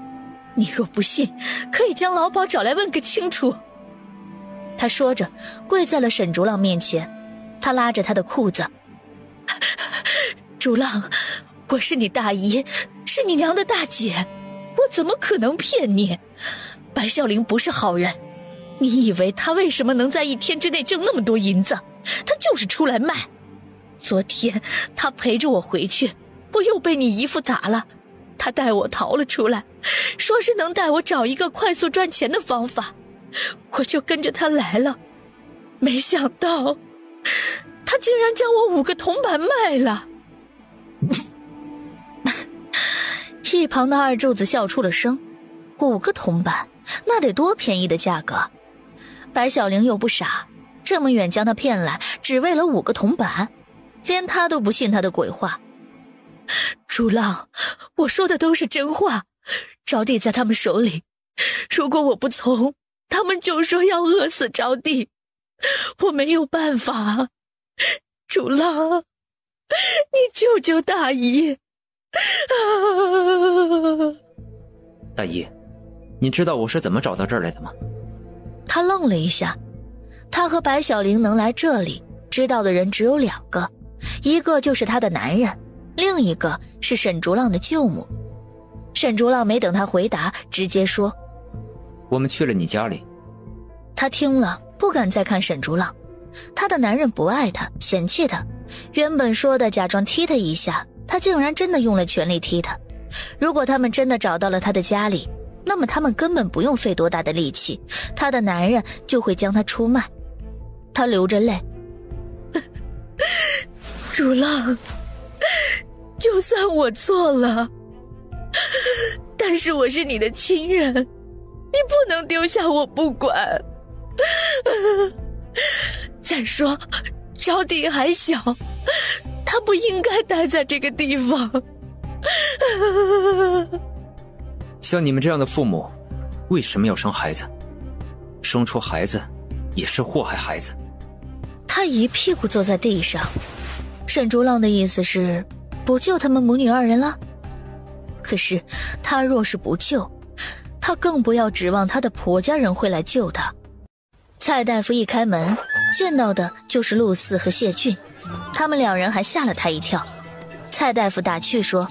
你若不信，可以将老鸨找来问个清楚。他说着跪在了沈竹浪面前，他拉着他的裤子：竹浪，我是你大姨，是你娘的大姐，我怎么可能骗你？白孝林不是好人，你以为他为什么能在1天之内挣那么多银子？他就是出来卖。昨天他陪着我回去，我又被你姨父打了，他带我逃了出来，说是能带我找一个快速赚钱的方法，我就跟着他来了。没想到他竟然将我5个铜板卖了。一旁的二柱子笑出了声，5个铜板，那得多便宜的价格。白小玲又不傻，这么远将他骗来，只为了5个铜板，连他都不信他的鬼话。朱浪，我说的都是真话，招娣在他们手里，如果我不从，他们就说要饿死招娣，我没有办法。朱浪，你救救大姨。大姨，你知道我是怎么找到这儿来的吗？他愣了一下，他和白小玲能来这里，知道的人只有2个，一个就是他的男人，另一个是沈竹浪的舅母。沈竹浪没等他回答，直接说：我们去了你家里。他听了不敢再看沈竹浪，他的男人不爱他，嫌弃他，原本说的假装踢他一下，他竟然真的用了全力踢他。如果他们真的找到了他的家里，那么他们根本不用费多大的力气，他的男人就会将他出卖。他流着泪，竹浪，就算我错了，但是我是你的亲人，你不能丢下我不管。再说招娣还小，她不应该待在这个地方。像你们这样的父母，为什么要生孩子？生出孩子也是祸害孩子。他一屁股坐在地上。沈竹浪的意思是不救他们母女2人了？可是他若是不救，他更不要指望他的婆家人会来救他。蔡大夫一开门，见到的就是陆四和谢俊，他们2人还吓了他一跳。蔡大夫打趣说：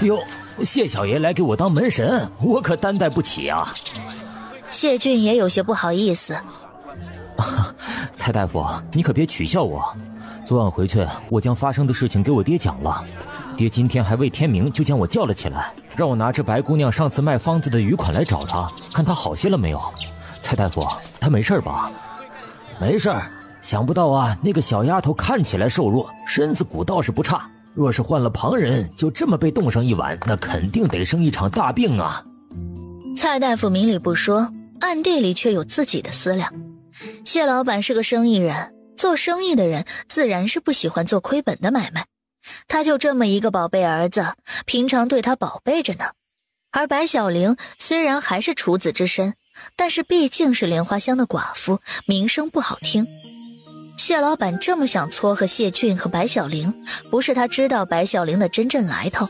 哟，谢小爷来给我当门神，我可担待不起啊。谢俊也有些不好意思。蔡大夫，你可别取笑我。昨晚回去，我将发生的事情给我爹讲了，爹今天还未天明就将我叫了起来，让我拿着白姑娘上次卖方子的余款来找她，看她好些了没有。蔡大夫，她没事吧？没事，想不到啊，那个小丫头看起来瘦弱，身子骨倒是不差，若是换了旁人，就这么被冻上一晚，那肯定得生一场大病啊。蔡大夫明里不说，暗地里却有自己的思量。谢老板是个生意人，做生意的人自然是不喜欢做亏本的买卖，他就这么一个宝贝儿子，平常对他宝贝着呢。而白小玲虽然还是处子之身，但是毕竟是莲花乡的寡妇，名声不好听。谢老板这么想撮合谢俊和白小玲，不是他知道白小玲的真正来头，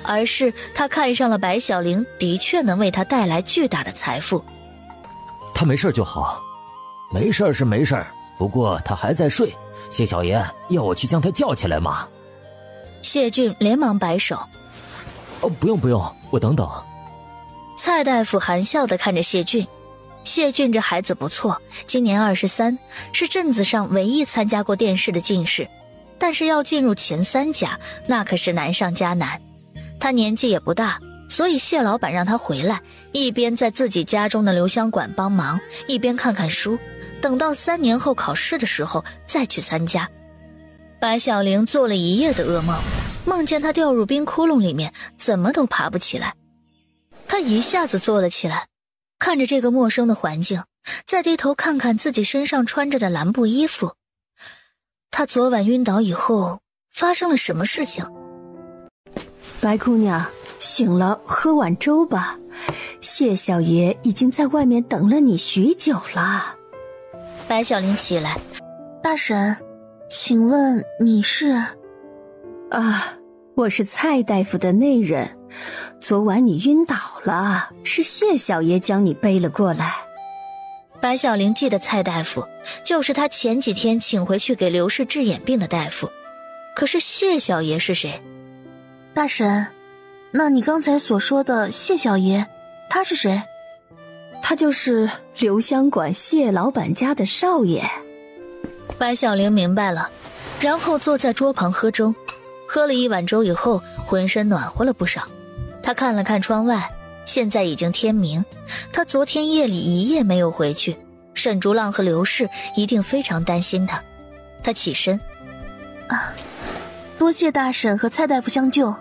而是他看上了白小玲的确能为他带来巨大的财富。他没事就好。没事是没事，不过他还在睡，谢小爷要我去将他叫起来吗？谢俊连忙摆手：不用不用，我等等。蔡大夫含笑地看着谢俊，谢俊这孩子不错，今年23，是镇子上唯一参加过殿试的进士，但是要进入前3甲，那可是难上加难。他年纪也不大，所以谢老板让他回来，一边在自己家中的留香馆帮忙，一边看看书，等到3年后考试的时候再去参加。白小玲做了一夜的噩梦，梦见她掉入冰窟窿里面，怎么都爬不起来。她一下子坐了起来，看着这个陌生的环境，再低头看看自己身上穿着的蓝布衣服。她昨晚晕倒以后发生了什么事情？白姑娘，醒了，喝碗粥吧。谢小爷已经在外面等了你许久了。白小玲起来：大婶，请问你是？啊，我是蔡大夫的内人。昨晚你晕倒了，是谢小爷将你背了过来。白小玲记得蔡大夫就是他前几天请回去给刘氏治眼病的大夫，可是谢小爷是谁？大婶，那你刚才所说的谢小爷，他是谁？他就是留香馆谢老板家的少爷。白小玲明白了，然后坐在桌旁喝粥。喝了一碗粥以后，浑身暖和了不少。她看了看窗外，现在已经天明。她昨天夜里一夜没有回去，沈竹浪和刘氏一定非常担心她。她起身，多谢大婶和蔡大夫相救，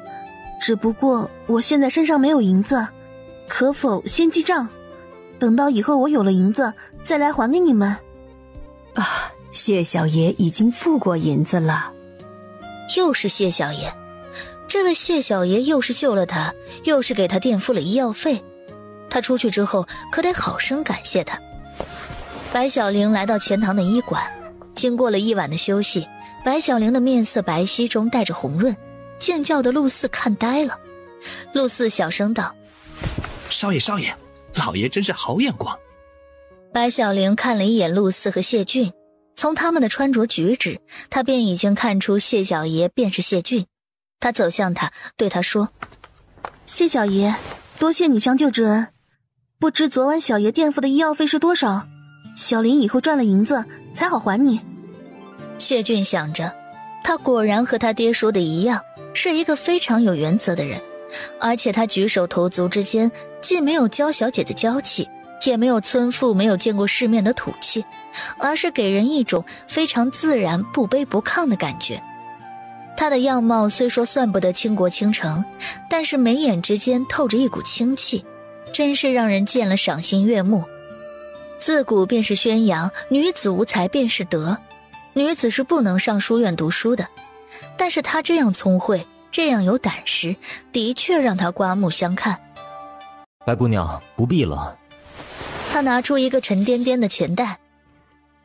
只不过我现在身上没有银子，可否先记账？等到以后我有了银子，再来还给你们。谢小爷已经付过银子了。又是谢小爷，这位谢小爷又是救了他，又是给他垫付了医药费。他出去之后可得好生感谢他。白小玲来到钱塘的医馆，经过了一晚的休息，白小玲的面色白皙中带着红润，竟叫得陆四看呆了。陆四小声道：少爷，老爷真是好眼光。白小玲看了一眼陆四和谢俊，从他们的穿着举止，他便已经看出谢小爷便是谢俊。他走向他，对他说：谢小爷，多谢你相救之恩，不知昨晚小爷垫付的医药费是多少？小玲以后赚了银子才好还你。谢俊想着，他果然和他爹说的一样，是一个非常有原则的人，而且他举手投足之间既没有娇小姐的娇气，也没有村妇没有见过世面的土气，而是给人一种非常自然不卑不亢的感觉。他的样貌虽说算不得倾国倾城，但是眉眼之间透着一股清气，真是让人见了赏心悦目。自古便是宣扬女子无才便是德，女子是不能上书院读书的，但是她这样聪慧，这样有胆识，的确让他刮目相看。白姑娘不必了。他拿出一个沉甸甸的钱袋，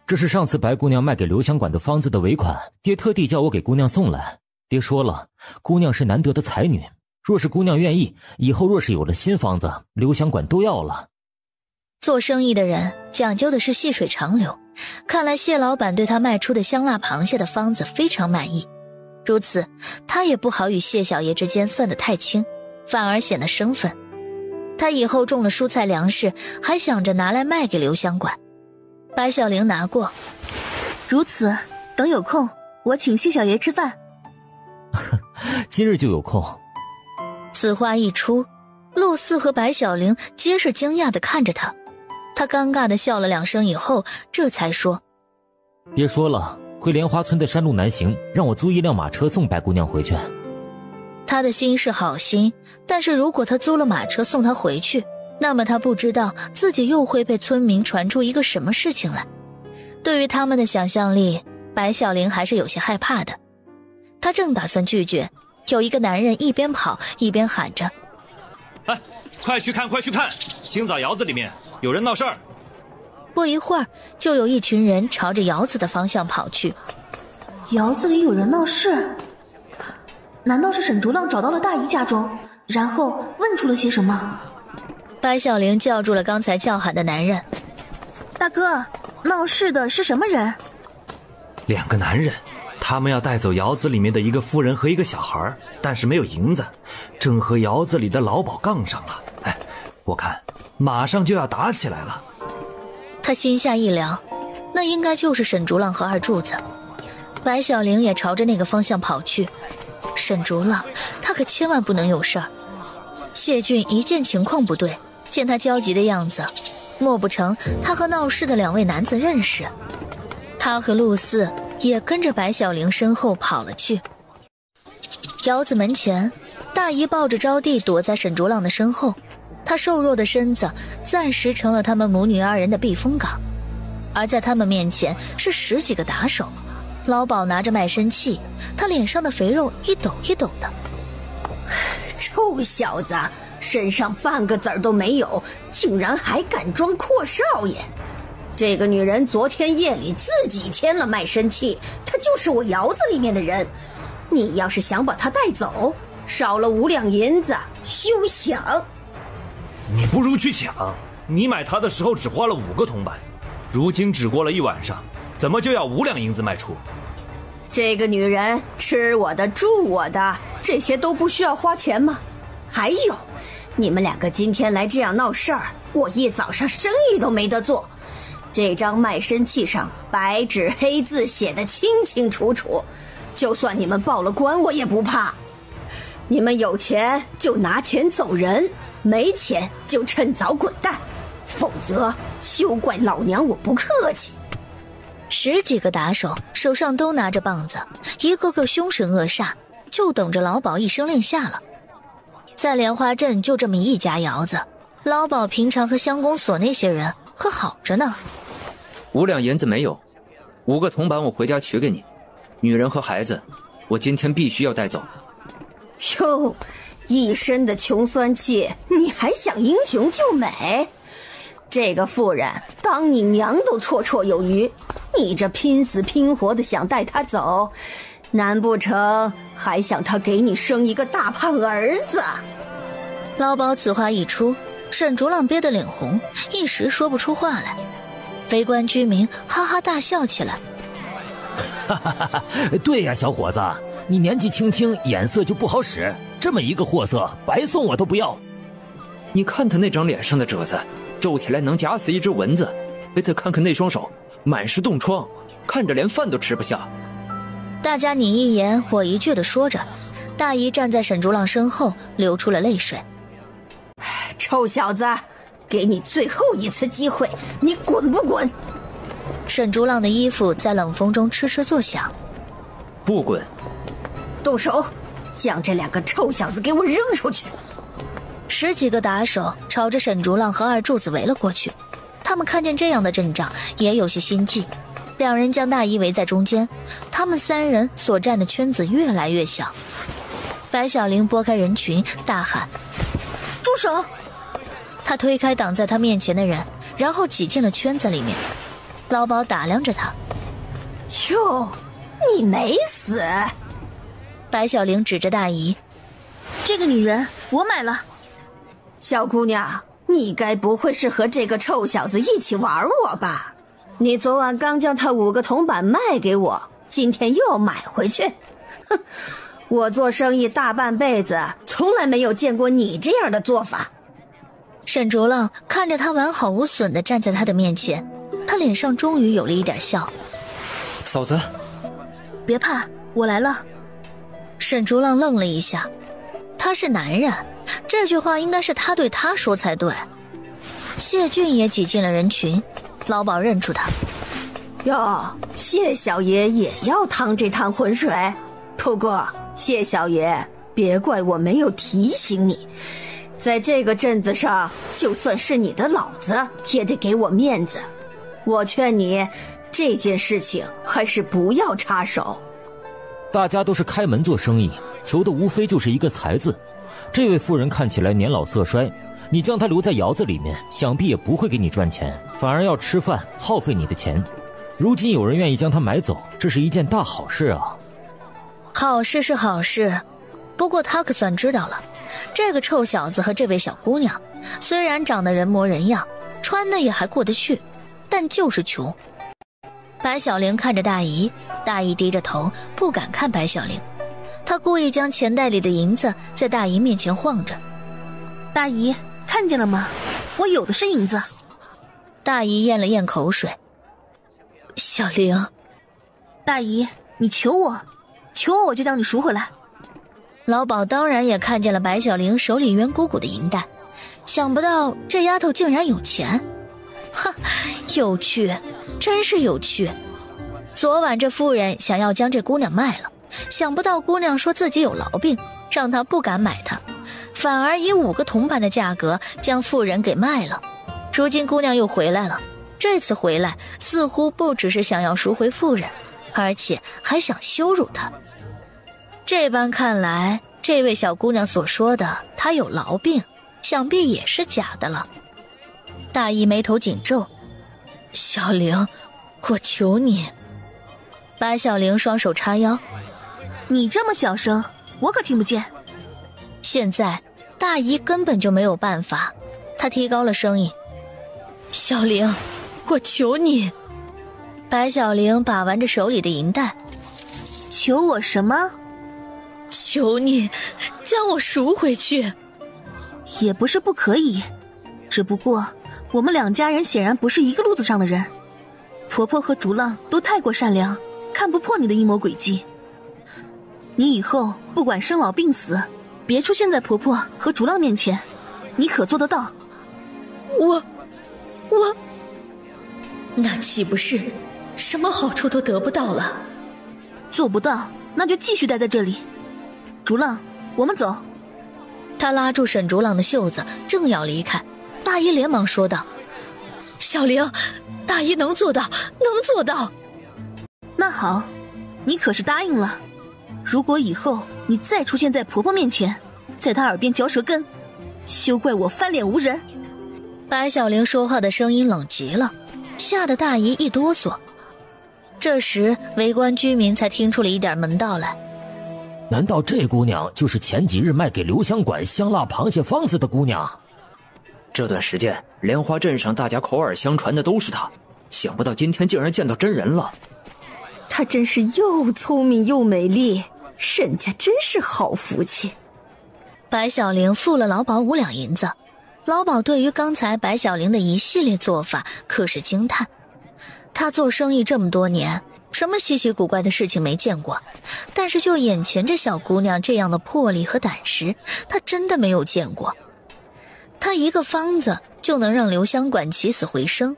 这是上次白姑娘卖给留香馆的方子的尾款，爹特地叫我给姑娘送来。爹说了，姑娘是难得的才女，若是姑娘愿意，以后若是有了新方子，留香馆都要了。做生意的人讲究的是细水长流，看来谢老板对他卖出的香辣螃蟹的方子非常满意，如此他也不好与谢小爷之间算得太清，反而显得生分。他以后种了蔬菜粮食，还想着拿来卖给留香馆。白小玲拿过，如此，等有空我请谢小爷吃饭。今日就有空。此话一出，陆四和白小玲皆是惊讶地看着他。他尴尬地笑了两声以后，这才说：爹说了，回莲花村的山路难行，让我租一辆马车送白姑娘回去。他的心是好心，但是如果他租了马车送她回去，那么他不知道自己又会被村民传出一个什么事情来。对于他们的想象力，白小玲还是有些害怕的。他正打算拒绝，有一个男人一边跑一边喊着：快去看，清早窑子里面有人闹事儿。不一会儿，就有一群人朝着窑子的方向跑去。窑子里有人闹事？难道是沈竹浪找到了大姨家中，然后问出了些什么？白小玲叫住了刚才叫喊的男人：大哥，闹事的是什么人？2个男人，他们要带走窑子里面的一个妇人和一个小孩，但是没有银子，正和窑子里的老鸨杠上了。我看马上就要打起来了。他心下一凉，那应该就是沈竹浪和二柱子。白小玲也朝着那个方向跑去。沈竹浪，他可千万不能有事儿。谢俊一见情况不对，见他焦急的样子，莫不成他和闹事的2位男子认识？他和陆四也跟着白小玲身后跑了去。窑子门前，大姨抱着招娣躲在沈竹浪的身后，她瘦弱的身子暂时成了他们母女2人的避风港。而在他们面前是10几个打手，老鸨拿着卖身契，他脸上的肥肉一抖一抖的。臭小子，身上半个子儿都没有，竟然还敢装阔少爷！这个女人昨天夜里自己签了卖身契，她就是我窑子里面的人。你要是想把她带走，少了5两银子，休想！你不如去抢，你买她的时候只花了5个铜板，如今只过了1晚上，怎么就要5两银子卖出？这个女人吃我的住我的，这些都不需要花钱吗？还有，你们2个今天来这样闹事儿，我一早上生意都没得做。这张卖身契上白纸黑字写得清清楚楚，就算你们报了官我也不怕。你们有钱就拿钱走人，没钱就趁早滚蛋，否则休怪老娘我不客气。10几个打手手上都拿着棒子，一个个凶神恶煞，就等着老鸨一声令下了。在莲花镇就这么一家窑子，老鸨平常和乡公所那些人可好着呢。5两银子没有，5个铜板我回家取给你，女人和孩子我今天必须要带走。哟，一身的穷酸气，你还想英雄救美？这个妇人当你娘都绰绰有余，你这拼死拼活的想带她走，难不成还想她给你生一个大胖儿子？老鸨此话一出，沈竹浪憋得脸红，一时说不出话来。围观居民哈哈大笑起来。哈哈哈！对呀，小伙子，你年纪轻轻，眼色就不好使，这么一个货色，白送我都不要。你看他那张脸上的褶子，皱起来能夹死一只蚊子；再看看那双手，满是冻疮，看着连饭都吃不下。大家你一言我一句的说着，大姨站在沈竹浪身后，流出了泪水。臭小子，给你最后一次机会，你滚不滚？沈竹浪的衣服在冷风中嗤嗤作响。不滚。动手，将这2个臭小子给我扔出去！10几个打手朝着沈竹浪和二柱子围了过去，他们看见这样的阵仗也有些心悸。2人将大姨围在中间，他们3人所占的圈子越来越小。白小玲拨开人群大喊：住手！他推开挡在他面前的人，然后挤进了圈子里面。老鸨打量着他：哟，你没死！白小玲指着大姨：这个女人我买了。小姑娘，你该不会是和这个臭小子一起玩我吧？你昨晚刚将他5个铜板卖给我，今天又要买回去？哼，我做生意大半辈子，从来没有见过你这样的做法。沈竹浪看着他完好无损地站在他的面前，他脸上终于有了一点笑。嫂子，别怕，我来了。沈竹浪愣了一下，他是男人，这句话应该是他对他说才对。谢俊也挤进了人群，老鸨认出他。哟，谢小爷也要趟这趟浑水？不过谢小爷，别怪我没有提醒你，在这个镇子上，就算是你的老子也得给我面子。我劝你，这件事情还是不要插手。大家都是开门做生意，求的无非就是一个财字。这位妇人看起来年老色衰，你将她留在窑子里面，想必也不会给你赚钱，反而要吃饭，耗费你的钱。如今有人愿意将她买走，这是一件大好事啊。好事是好事，不过他可算知道了，这个臭小子和这位小姑娘虽然长得人模人样，穿的也还过得去，但就是穷。白小玲看着大姨，大姨低着头不敢看白小玲，她故意将钱袋里的银子在大姨面前晃着。大姨看见了吗？我有的是银子。大姨咽了咽口水。小玲，大姨，你求我我就将你赎回来。老鸨当然也看见了白小玲手里圆鼓鼓的银袋，想不到这丫头竟然有钱。哈，有趣，真是有趣。昨晚这妇人想要将这姑娘卖了，想不到姑娘说自己有痨病，让她不敢买她，反而以5个铜板的价格将妇人给卖了。如今姑娘又回来了，这次回来似乎不只是想要赎回妇人，而且还想羞辱她。这般看来，这位小姑娘所说的她有痨病，想必也是假的了。大姨眉头紧皱，小玲，我求你。白小玲双手叉腰，你这么小声，我可听不见。现在大姨根本就没有办法，她提高了声音，小玲，我求你。白小玲把玩着手里的银袋，求我什么？求你将我赎回去。也不是不可以，只不过我们两家人显然不是一个路子上的人。婆婆和竹浪都太过善良，看不破你的阴谋诡计。你以后不管生老病死，别出现在婆婆和竹浪面前，你可做得到？我，那岂不是什么好处都得不到了？做不到，那就继续待在这里。竹浪，我们走。他拉住沈竹浪的袖子，正要离开，大姨连忙说道：“小玲，大姨能做到，能做到。”那好，你可是答应了。如果以后你再出现在婆婆面前，在她耳边嚼舌根，休怪我翻脸无人。白小玲说话的声音冷极了，吓得大姨一哆嗦。这时围观居民才听出了一点门道来。难道这姑娘就是前几日卖给留香馆香辣螃蟹方子的姑娘？这段时间莲花镇上大家口耳相传的都是她，想不到今天竟然见到真人了。她真是又聪明又美丽，沈家真是好福气。白小玲付了老鸨5两银子，老鸨对于刚才白小玲的一系列做法可是惊叹。他做生意这么多年，什么稀奇古怪的事情没见过，但是就眼前这小姑娘这样的魄力和胆识，他真的没有见过。他一个方子就能让留香馆起死回生，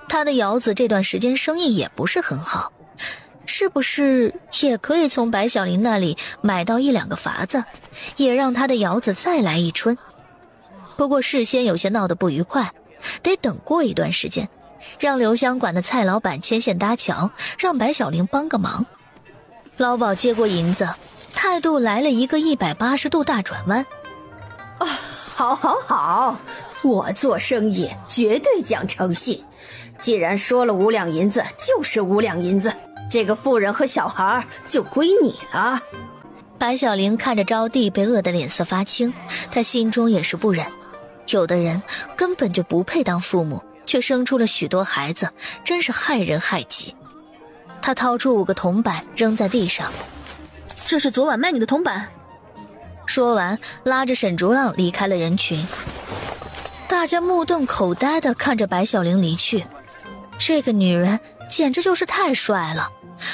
他的窑子这段时间生意也不是很好，是不是也可以从白小玲那里买到1、2个法子，也让他的窑子再来一春？不过事先有些闹得不愉快，得等过一段时间，让留香馆的蔡老板牵线搭桥，让白小玲帮个忙。老鸨接过银子，态度来了一个180度大转弯。好，我做生意绝对讲诚信，既然说了5两银子就是5两银子，这个妇人和小孩就归你了。白小玲看着招娣被饿得脸色发青，她心中也是不忍。有的人根本就不配当父母，却生出了许多孩子，真是害人害己。他掏出5个铜板扔在地上，这是昨晚卖你的铜板。说完拉着沈竹浪离开了人群。大家目瞪口呆地看着白小玲离去，这个女人简直就是太帅了，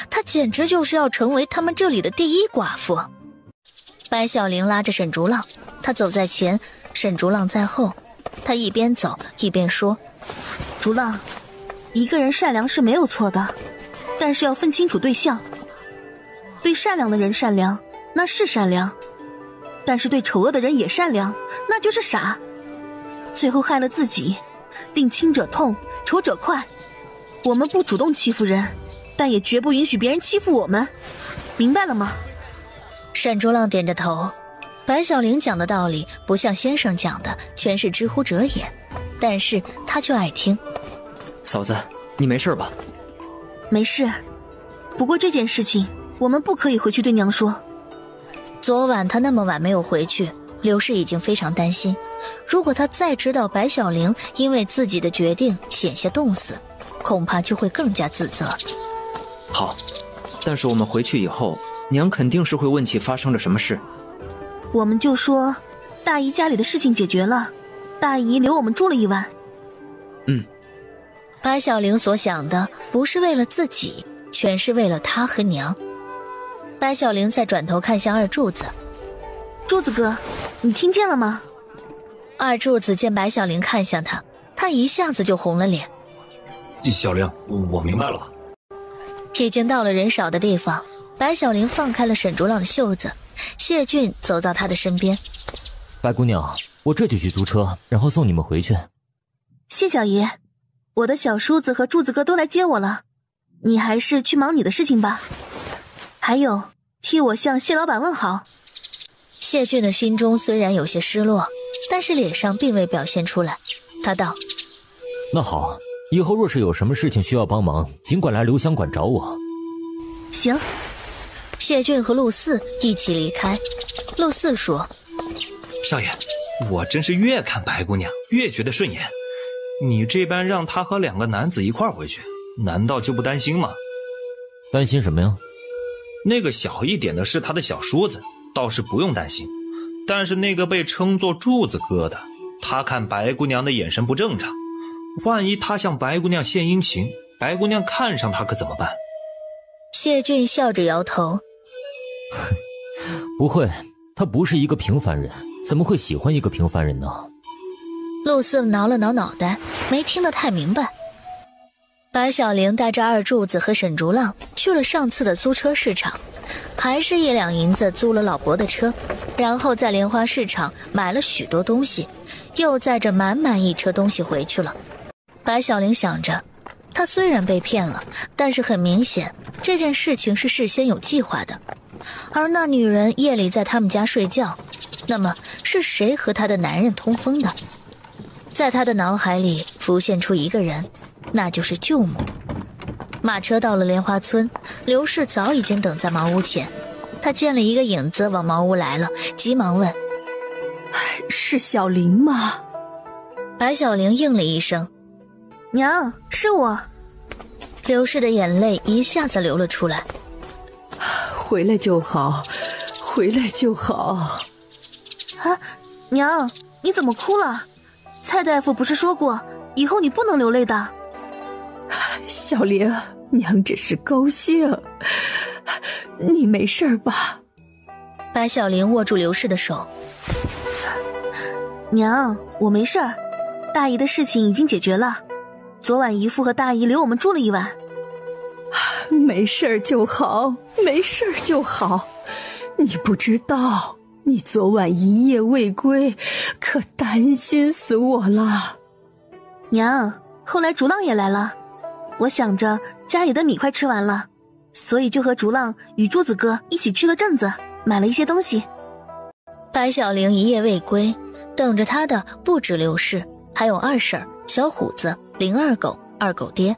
她简直就是要成为他们这里的第一寡妇。白小玲拉着沈竹浪，她走在前，沈竹浪在后，她一边走一边说：竹浪，一个人善良是没有错的，但是要分清楚对象。对善良的人善良，那是善良，但是对丑恶的人也善良，那就是傻。最后害了自己，令亲者痛，仇者快。我们不主动欺负人，但也绝不允许别人欺负我们，明白了吗？沈竹浪点着头。白小玲讲的道理不像先生讲的全是知乎者也，但是他却爱听。嫂子，你没事吧？没事，不过这件事情我们不可以回去对娘说。昨晚他那么晚没有回去，刘氏已经非常担心，如果他再知道白小玲因为自己的决定险些冻死，恐怕就会更加自责。好，但是我们回去以后，娘肯定是会问起发生了什么事。我们就说大姨家里的事情解决了，大姨留我们住了1晚。白小玲所想的不是为了自己，全是为了她和娘。白小玲再转头看向二柱子，柱子哥，你听见了吗？二柱子见白小玲看向他，他一下子就红了脸。小玲，我明白了。已经到了人少的地方，白小玲放开了沈竹浪的袖子，谢俊走到他的身边。白姑娘，我这就去租车，然后送你们回去。谢小爷，我的小叔子和柱子哥都来接我了，你还是去忙你的事情吧。还有，替我向谢老板问好。谢俊的心中虽然有些失落，但是脸上并未表现出来。他道：那好，以后若是有什么事情需要帮忙，尽管来留香馆找我。行。谢俊和陆四一起离开。陆四说：少爷，我真是越看白姑娘越觉得顺眼，你这般让她和2个男子一块回去，难道就不担心吗？担心什么呀？那个小一点的是他的小叔子，倒是不用担心，但是那个被称作柱子哥的，他看白姑娘的眼神不正常，万一他向白姑娘献殷勤，白姑娘看上他可怎么办？谢俊笑着摇头，不会，他不是一个平凡人，怎么会喜欢一个平凡人呢？陆四挠了挠脑袋，没听得太明白。白小玲带着二柱子和沈竹浪去了上次的租车市场，还是1两银子租了老伯的车，然后在莲花市场买了许多东西，又载着满满一车东西回去了。白小玲想着，她虽然被骗了，但是很明显这件事情是事先有计划的。而那女人夜里在他们家睡觉，那么是谁和她的男人通风的？在她的脑海里浮现出一个人，那就是舅母。马车到了莲花村，刘氏早已经等在茅屋前。他见了一个影子往茅屋来了，急忙问：是小玲吗？白小玲应了一声：娘，是我。刘氏的眼泪一下子流了出来。回来就好，回来就好。啊，娘，你怎么哭了？蔡大夫不是说过，以后你不能流泪的。小玲，娘只是高兴。你没事吧？白小玲握住刘氏的手。娘，我没事儿，大姨的事情已经解决了。昨晚姨父和大姨留我们住了一晚。没事就好，没事就好。你不知道，你昨晚一夜未归，可担心死我了。娘，后来竹浪也来了，我想着家里的米快吃完了，所以就和竹浪与柱子哥一起去了镇子，买了一些东西。白小玲一夜未归，等着她的不止刘氏，还有二婶、小虎子、林二狗、二狗爹。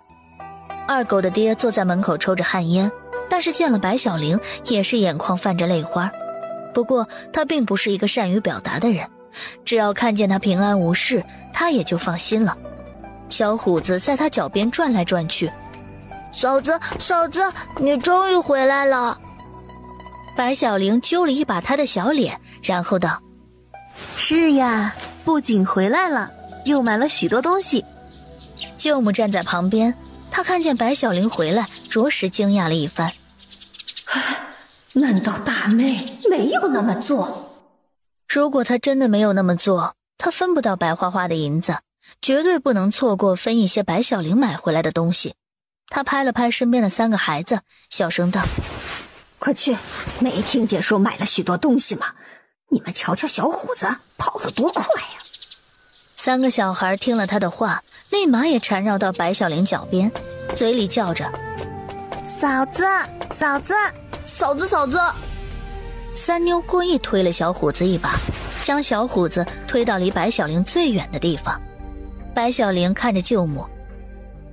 二狗的爹坐在门口抽着旱烟，但是见了白小玲也是眼眶泛着泪花。不过他并不是一个善于表达的人，只要看见他平安无事，他也就放心了。小虎子在他脚边转来转去。嫂子，嫂子，你终于回来了。白小玲揪了一把他的小脸，然后道：是呀，不仅回来了，又买了许多东西。舅母站在旁边，他看见白小玲回来，着实惊讶了一番。难道大妹没有那么做？如果她真的没有那么做，她分不到白花花的银子，绝对不能错过分一些白小玲买回来的东西。她拍了拍身边的3个孩子，小声道：快去，没听见说买了许多东西吗？你们瞧瞧小虎子跑得多快呀！3个小孩听了他的话，立马也缠绕到白小玲脚边，嘴里叫着：嫂子，嫂子，嫂子，嫂子。三妞故意推了小虎子一把，将小虎子推到离白小玲最远的地方。白小玲看着舅母：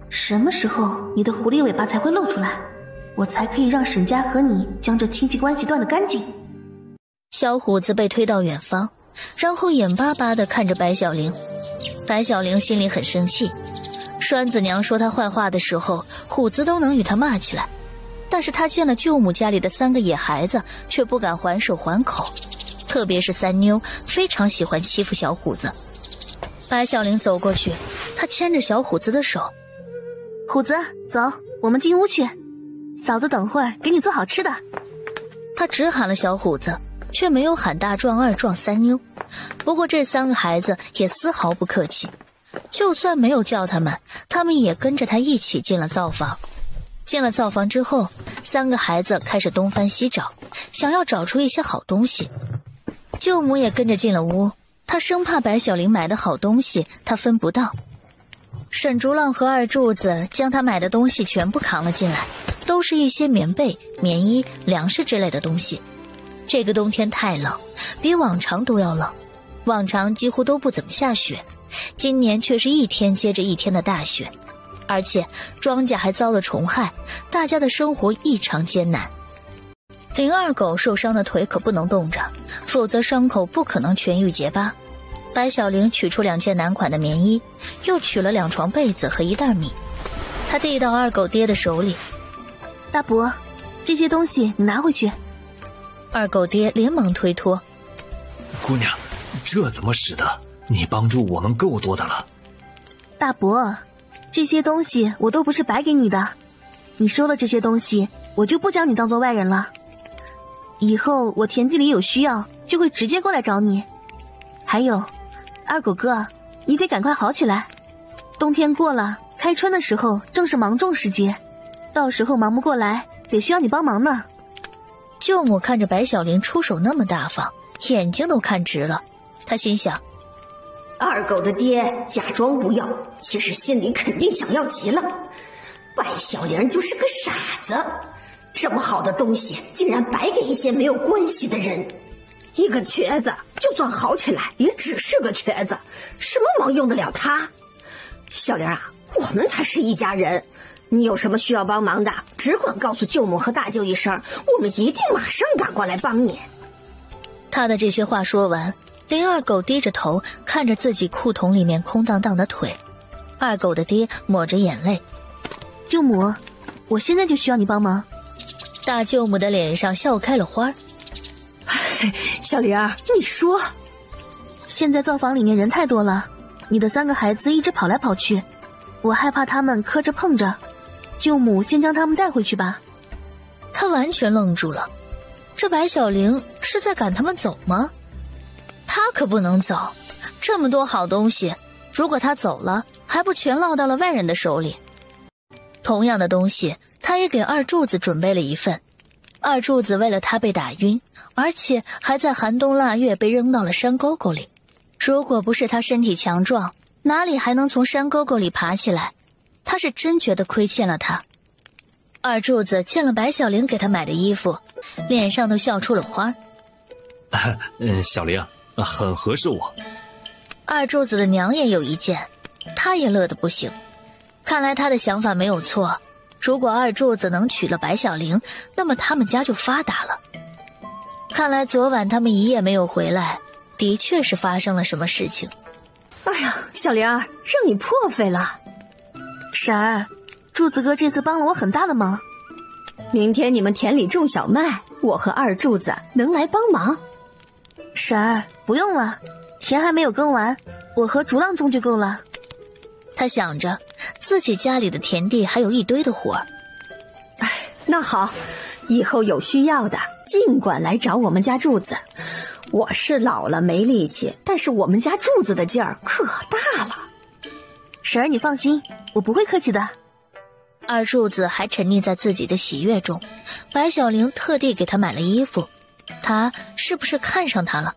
什么时候你的狐狸尾巴才会露出来，我才可以让沈家和你将这亲戚关系断得干净。小虎子被推到远方，然后眼巴巴地看着白小玲。白小玲心里很生气，栓子娘说她坏话的时候，虎子都能与她骂起来，但是她见了舅母家里的3个野孩子，却不敢还手还口，特别是三妞非常喜欢欺负小虎子。白小玲走过去，她牵着小虎子的手：虎子，走，我们进屋去，嫂子等会儿给你做好吃的。她只喊了小虎子，却没有喊大壮、二壮、三妞。不过这3个孩子也丝毫不客气，就算没有叫他们，他们也跟着他一起进了灶房。进了灶房之后，3个孩子开始东翻西找，想要找出一些好东西。舅母也跟着进了屋，她生怕白小玲买的好东西她分不到。沈竹浪和二柱子将他买的东西全部扛了进来，都是一些棉被、棉衣、粮食之类的东西。这个冬天太冷，比往常都要冷，往常几乎都不怎么下雪，今年却是一天接着一天的大雪，而且庄稼还遭了虫害，大家的生活异常艰难。林二狗受伤的腿可不能动着，否则伤口不可能痊愈结疤。白小玲取出2件男款的棉衣，又取了2床被子和1袋米，她递到二狗爹的手里：大伯，这些东西你拿回去。二狗爹连忙推脱：姑娘，这怎么使得？你帮助我们够多的了。大伯，这些东西我都不是白给你的，你收了这些东西，我就不将你当做外人了。以后我田地里有需要，就会直接过来找你。还有，二狗哥，你得赶快好起来。冬天过了，开春的时候正是芒种时节，到时候忙不过来，得需要你帮忙呢。舅母看着白小玲出手那么大方，眼睛都看直了。她心想，二狗的爹假装不要，其实心里肯定想要极了。白小玲就是个傻子，这么好的东西竟然白给一些没有关系的人。一个瘸子就算好起来也只是个瘸子，什么忙用得了他？小玲啊，我们才是一家人，你有什么需要帮忙的，只管告诉舅母和大舅一声，我们一定马上赶过来帮你。他的这些话说完，林二狗低着头看着自己裤筒里面空荡荡的腿。二狗的爹抹着眼泪，舅母，我现在就需要你帮忙。大舅母的脸上笑开了花。小玲儿，你说，现在灶房里面人太多了，你的3个孩子一直跑来跑去，我害怕他们磕着碰着，舅母先将他们带回去吧。他完全愣住了，这白小玲是在赶他们走吗？他可不能走，这么多好东西，如果他走了，还不全落到了外人的手里。同样的东西，他也给二柱子准备了一份。二柱子为了他被打晕，而且还在寒冬腊月被扔到了山沟沟里。如果不是他身体强壮，哪里还能从山沟沟里爬起来？他是真觉得亏欠了他。二柱子见了白小玲给他买的衣服，脸上都笑出了花。小玲，很合适我。二柱子的娘也有一件，他也乐得不行。看来他的想法没有错，如果二柱子能娶了白小玲，那么他们家就发达了。看来昨晚他们一夜没有回来，的确是发生了什么事情。哎呀，小玲儿，让你破费了。婶儿，柱子哥这次帮了我很大的忙。明天你们田里种小麦，我和二柱子能来帮忙。婶儿，不用了，田还没有耕完，我和竹浪种就够了。他想着自己家里的田地还有一堆的活儿。那好，以后有需要的尽管来找我们家柱子。我是老了没力气，但是我们家柱子的劲儿可大了。婶儿你放心，我不会客气的。二柱子还沉溺在自己的喜悦中，白小玲特地给他买了衣服，他是不是看上他了？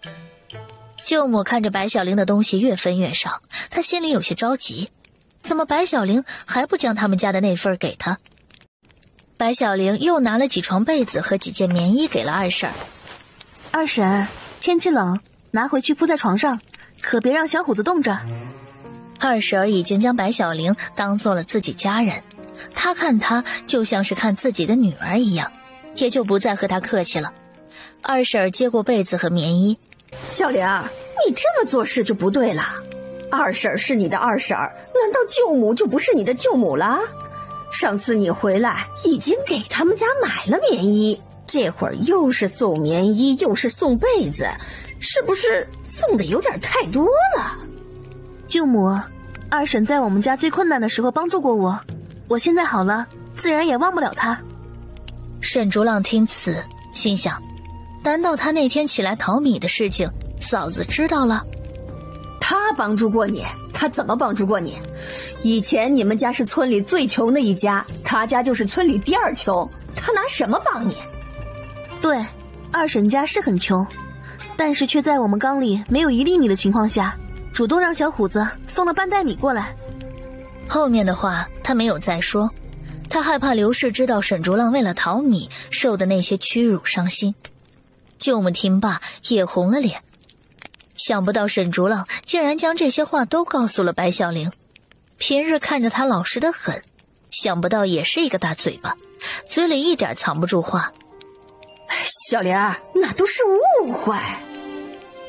舅母看着白小玲的东西越分越少，她心里有些着急，怎么白小玲还不将他们家的那份给她？白小玲又拿了几床被子和几件棉衣给了二婶儿。二婶，天气冷，拿回去铺在床上，可别让小虎子冻着。二婶儿已经将白小玲当做了自己家人，她看她就像是看自己的女儿一样，也就不再和她客气了。二婶儿接过被子和棉衣，小玲，你这么做事就不对了。二婶是你的二婶，难道舅母就不是你的舅母了？上次你回来已经给他们家买了棉衣，这会儿又是送棉衣又是送被子，是不是送的有点太多了？舅母，二婶在我们家最困难的时候帮助过我，我现在好了，自然也忘不了她。沈竹浪听此心想，难道他那天起来淘米的事情嫂子知道了？他帮助过你？他怎么帮助过你？以前你们家是村里最穷的一家，他家就是村里第2穷，他拿什么帮你？对，二婶家是很穷，但是却在我们缸里没有1粒米的情况下，主动让小虎子送了半袋米过来。后面的话他没有再说，他害怕刘氏知道沈竹浪为了淘米受的那些屈辱伤心。舅母听罢也红了脸，想不到沈竹浪竟然将这些话都告诉了白小玲。平日看着他老实得很，想不到也是一个大嘴巴，嘴里一点藏不住话。小玲，那都是误会。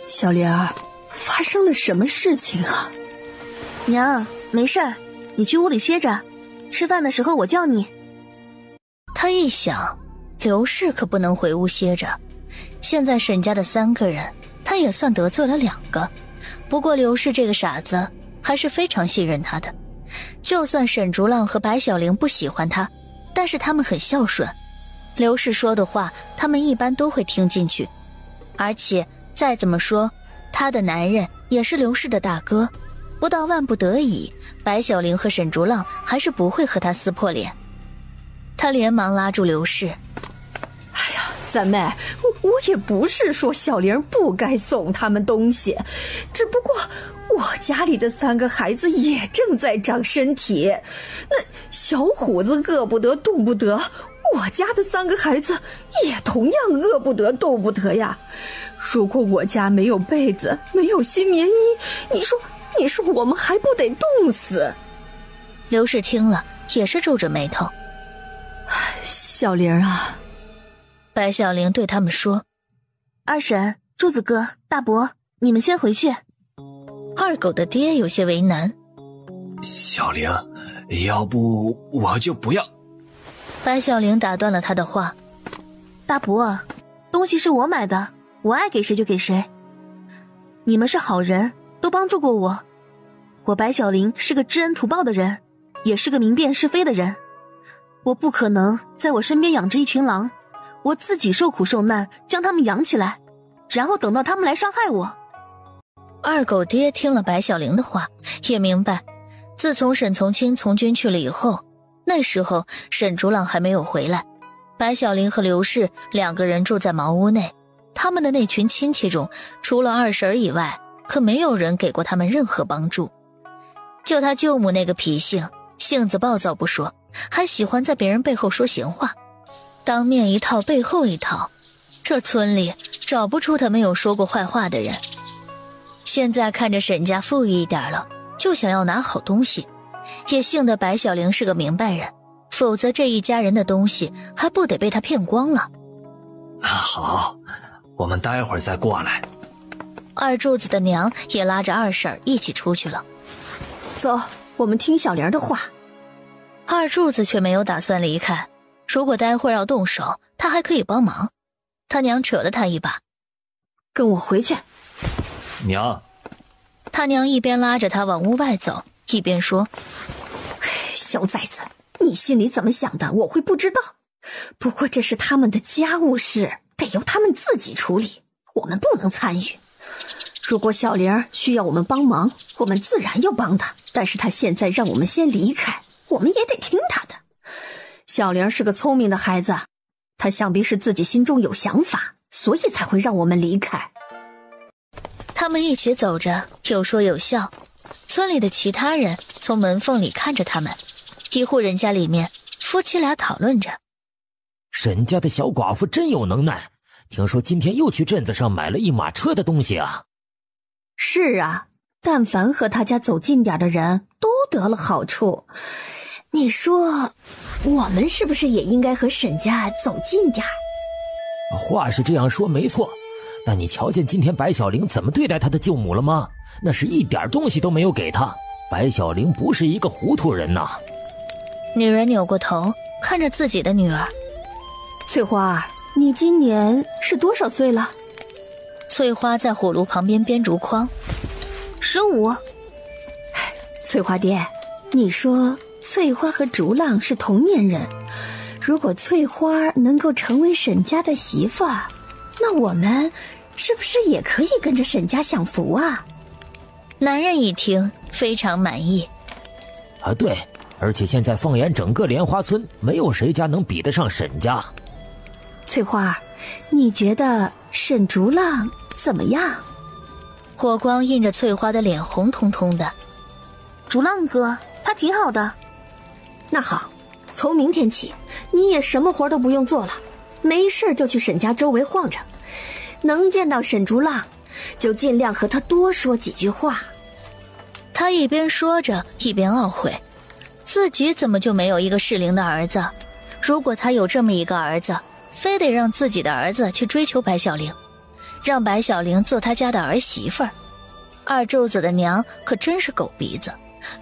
小玲，发生了什么事情啊？娘，没事儿，你去屋里歇着，吃饭的时候我叫你。他一想，刘氏可不能回屋歇着，现在沈家的3个人，他也算得罪了2个。不过刘氏这个傻子还是非常信任他的。就算沈竹浪和白小玲不喜欢他，但是他们很孝顺，刘氏说的话他们一般都会听进去。而且再怎么说，他的男人也是刘氏的大哥，不到万不得已，白小玲和沈竹浪还是不会和他撕破脸。他连忙拉住刘氏：哎呀，三妹，我也不是说小玲不该送他们东西，只不过我家里的3个孩子也正在长身体，那小虎子饿不得动不得，我家的3个孩子也同样饿不得动不得呀。如果我家没有被子，没有新棉衣，你说我们还不得冻死？刘氏听了也是皱着眉头。小玲啊，白小玲对他们说：二婶、柱子哥、大伯，你们先回去。二狗的爹有些为难：小玲，要不我就不要。白小玲打断了他的话：大伯，东西是我买的，我爱给谁就给谁。你们是好人，都帮助过我。我白小玲是个知恩图报的人，也是个明辨是非的人。我不可能在我身边养着一群狼，我自己受苦受难，将他们养起来，然后等到他们来伤害我。二狗爹听了白小玲的话，也明白，自从沈从清从军去了以后，那时候沈竹浪还没有回来，白小玲和刘氏2个人住在茅屋内，他们的那群亲戚中，除了二婶以外，可没有人给过他们任何帮助。就他舅母那个脾性，性子暴躁不说，还喜欢在别人背后说闲话，当面一套背后一套，这村里找不出他没有说过坏话的人。现在看着沈家富裕一点了，就想要拿好东西，也幸得白小玲是个明白人，否则这一家人的东西还不得被他骗光了。那好，我们待会儿再过来。二柱子的娘也拉着二婶一起出去了。走，我们听小玲的话。二柱子却没有打算离开，如果待会儿要动手，他还可以帮忙。他娘扯了他一把：跟我回去。娘。他娘一边拉着他往屋外走，一边说：小崽子，你心里怎么想的我会不知道，不过这是他们的家务事，得由他们自己处理，我们不能参与。如果小玲需要我们帮忙，我们自然要帮她，但是她现在让我们先离开，我们也得听她的。小玲是个聪明的孩子，她想必是自己心中有想法，所以才会让我们离开。他们一起走着，有说有笑。村里的其他人从门缝里看着他们，一户人家里面，夫妻俩讨论着：沈家的小寡妇真有能耐，听说今天又去镇子上买了一马车的东西啊。是啊，但凡和他家走近点的人都得了好处。你说我们是不是也应该和沈家走近点？话是这样说没错，但你瞧见今天白小玲怎么对待她的舅母了吗？那是一点东西都没有给她。白小玲不是一个糊涂人呐。女人扭过头看着自己的女儿：翠花，你今年是多少岁了？翠花在火炉旁边编竹筐：15。翠花爹，你说翠花和竹浪是同年人，如果翠花能够成为沈家的媳妇儿，那我们是不是也可以跟着沈家享福啊？男人一听非常满意。啊，对，而且现在放眼整个莲花村，没有谁家能比得上沈家。翠花，你觉得沈竹浪怎么样？火光映着翠花的脸红彤彤的。竹浪哥他挺好的。那好，从明天起你也什么活都不用做了，没事就去沈家周围晃着，能见到沈竹浪就尽量和他多说几句话。他一边说着一边懊悔，自己怎么就没有一个适龄的儿子？如果他有这么一个儿子，非得让自己的儿子去追求白小玲，让白小玲做他家的儿媳妇儿。二柱子的娘可真是狗鼻子，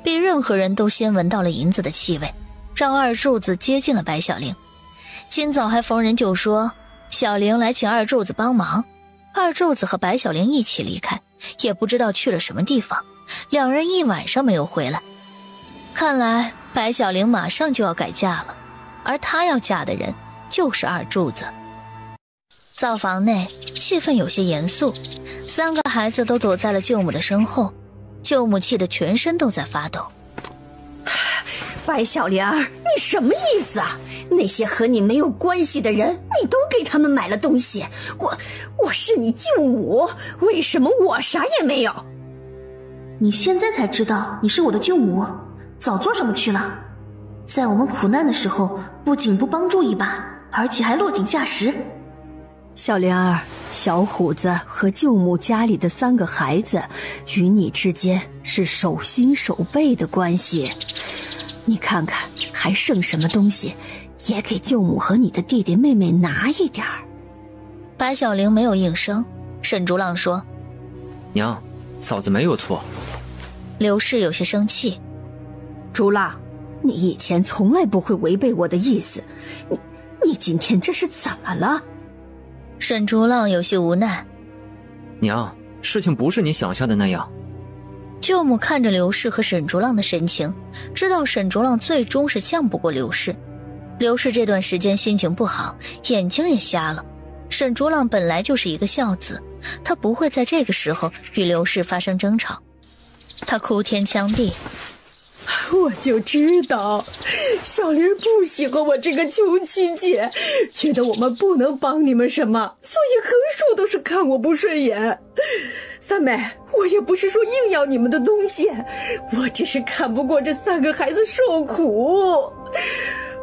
比任何人都先闻到了银子的气味，让二柱子接近了白小玲。今早还逢人就说小玲来请二柱子帮忙，二柱子和白小玲一起离开，也不知道去了什么地方，2人一晚上没有回来。看来白小玲马上就要改嫁了，而她要嫁的人就是二柱子。灶房内气氛有些严肃，3个孩子都躲在了舅母的身后，舅母气得全身都在发抖。白小玲儿，你什么意思啊？那些和你没有关系的人，你都给他们买了东西。我是你舅母，为什么我啥也没有？你现在才知道你是我的舅母，早做什么去了？在我们苦难的时候，不仅不帮助一把，而且还落井下石。小玲儿，小虎子和舅母家里的3个孩子，与你之间是手心手背的关系。你看看还剩什么东西，也给舅母和你的弟弟妹妹拿一点儿。白小玲没有应声。沈竹浪说：娘，嫂子没有错。刘氏有些生气：竹浪，你以前从来不会违背我的意思，你今天这是怎么了？沈竹浪有些无奈：娘，事情不是你想象的那样。舅母看着刘氏和沈竹浪的神情，知道沈竹浪最终是犟不过刘氏。刘氏这段时间心情不好，眼睛也瞎了。沈竹浪本来就是一个孝子，他不会在这个时候与刘氏发生争吵。他哭天抢地：我就知道小玲不喜欢我这个穷亲戚，觉得我们不能帮你们什么，所以横竖都是看我不顺眼。三妹，我也不是说硬要你们的东西，我只是看不过这3个孩子受苦。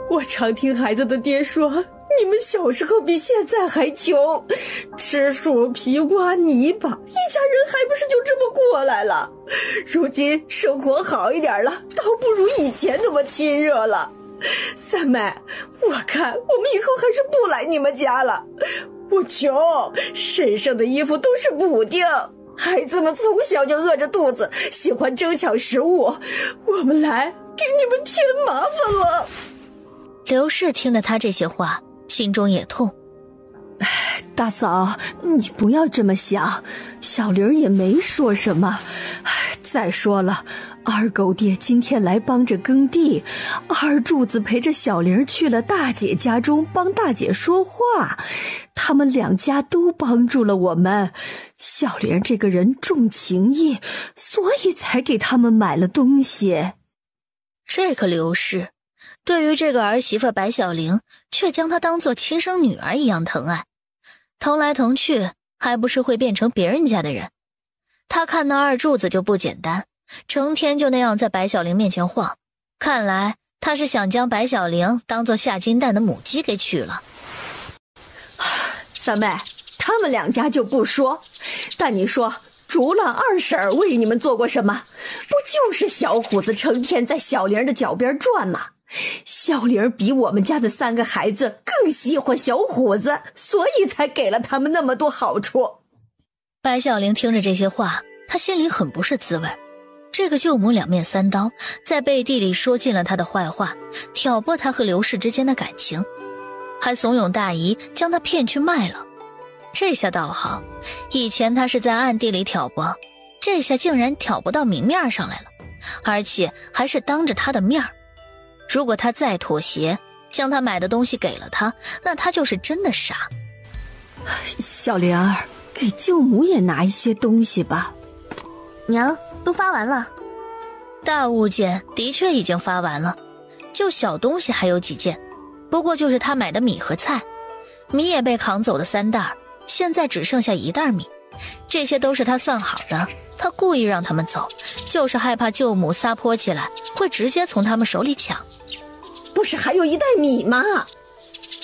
我常听孩子的爹说，你们小时候比现在还穷，吃树皮挖泥巴，一家人还不是就这么过来了。如今生活好一点了，倒不如以前那么亲热了。三妹，我看我们以后还是不来你们家了。我穷，身上的衣服都是补丁，孩子们从小就饿着肚子，喜欢争抢食物，我们来给你们添麻烦了。刘氏听着他这些话，心中也痛。大嫂，你不要这么想，小玲也没说什么。再说了，二狗爹今天来帮着耕地，二柱子陪着小玲去了大姐家中帮大姐说话，他们2家都帮助了我们。小玲这个人重情义，所以才给他们买了东西。这个刘氏对于这个儿媳妇白小玲，却将她当作亲生女儿一样疼爱，疼来疼去，还不是会变成别人家的人。他看那二柱子就不简单，成天就那样在白小玲面前晃，看来他是想将白小玲当作下金蛋的母鸡给娶了。三妹，他们2家就不说，但你说竹浪二婶为你们做过什么？不就是小虎子成天在小玲的脚边转吗？小玲比我们家的3个孩子更喜欢小虎子，所以才给了他们那么多好处。白小玲听着这些话，她心里很不是滋味。这个舅母2面3刀，在背地里说尽了她的坏话，挑拨她和刘氏之间的感情，还怂恿大姨将她骗去卖了。这下倒好，以前她是在暗地里挑拨，这下竟然挑拨到明面上来了，而且还是当着她的面。如果她再妥协，将她买的东西给了她，那她就是真的傻。小玲儿，给舅母也拿一些东西吧。娘，都发完了。大物件的确已经发完了，就小东西还有几件，不过就是他买的米和菜，米也被扛走了3袋，现在只剩下1袋米，这些都是他算好的，他故意让他们走，就是害怕舅母撒泼起来会直接从他们手里抢。不是还有1袋米吗？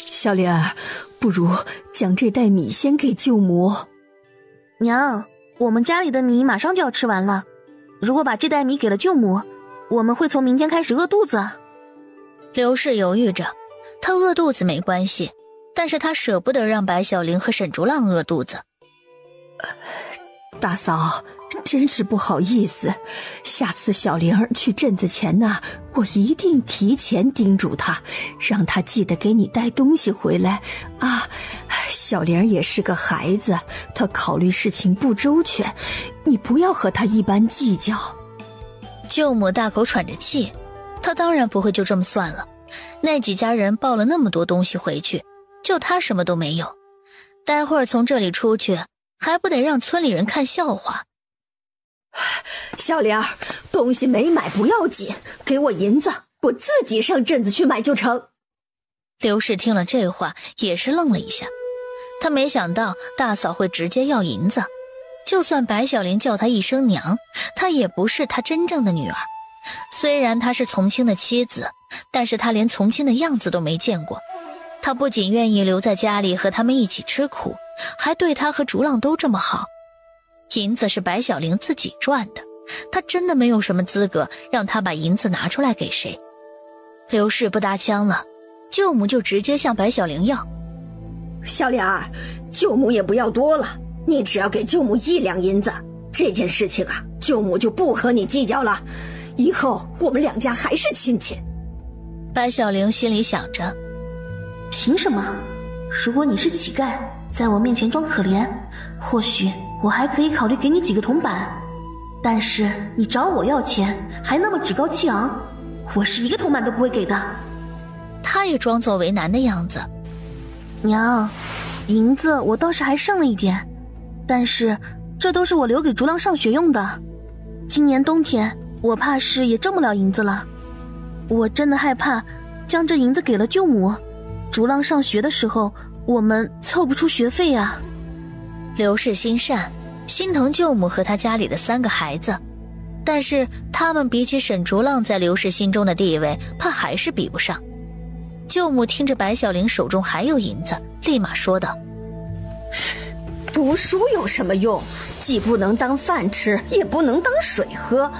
小玲儿，不如将这袋米先给舅母。娘，我们家里的米马上就要吃完了，如果把这袋米给了舅母，我们会从明天开始饿肚子。刘氏犹豫着，他饿肚子没关系，但是他舍不得让白小玲和沈竹浪饿肚子。大嫂，真是不好意思，下次小玲儿去镇子前呢，我一定提前叮嘱她，让她记得给你带东西回来啊。小玲儿也是个孩子，她考虑事情不周全，你不要和她一般计较。舅母大口喘着气，他当然不会就这么算了，那几家人抱了那么多东西回去，就他什么都没有，待会儿从这里出去还不得让村里人看笑话。小玲儿，东西没买不要紧，给我银子，我自己上镇子去买就成。刘氏听了这话也是愣了一下，他没想到大嫂会直接要银子，就算白小玲叫她一声娘，她也不是她真正的女儿。虽然她是从清的妻子，但是她连从清的样子都没见过。她不仅愿意留在家里和他们一起吃苦，还对她和竹浪都这么好。银子是白小玲自己赚的，她真的没有什么资格让她把银子拿出来给谁。刘氏不搭腔了，舅母就直接向白小玲要。小玲儿，舅母也不要多了，你只要给舅母1两银子，这件事情啊，舅母就不和你计较了，以后我们2家还是亲戚。白小玲心里想着，凭什么？如果你是乞丐，在我面前装可怜，或许我还可以考虑给你几个铜板，但是你找我要钱，还那么趾高气昂，我是1个铜板都不会给的。他也装作为难的样子。娘，银子我倒是还剩了一点，但是这都是我留给竹浪上学用的。今年冬天我怕是也挣不了银子了，我真的害怕将这银子给了舅母，竹浪上学的时候我们凑不出学费啊。刘氏心善，心疼舅母和他家里的3个孩子，但是他们比起沈竹浪在刘氏心中的地位，怕还是比不上。舅母听着白小玲手中还有银子，立马说道：读书有什么用？既不能当饭吃，也不能当水喝。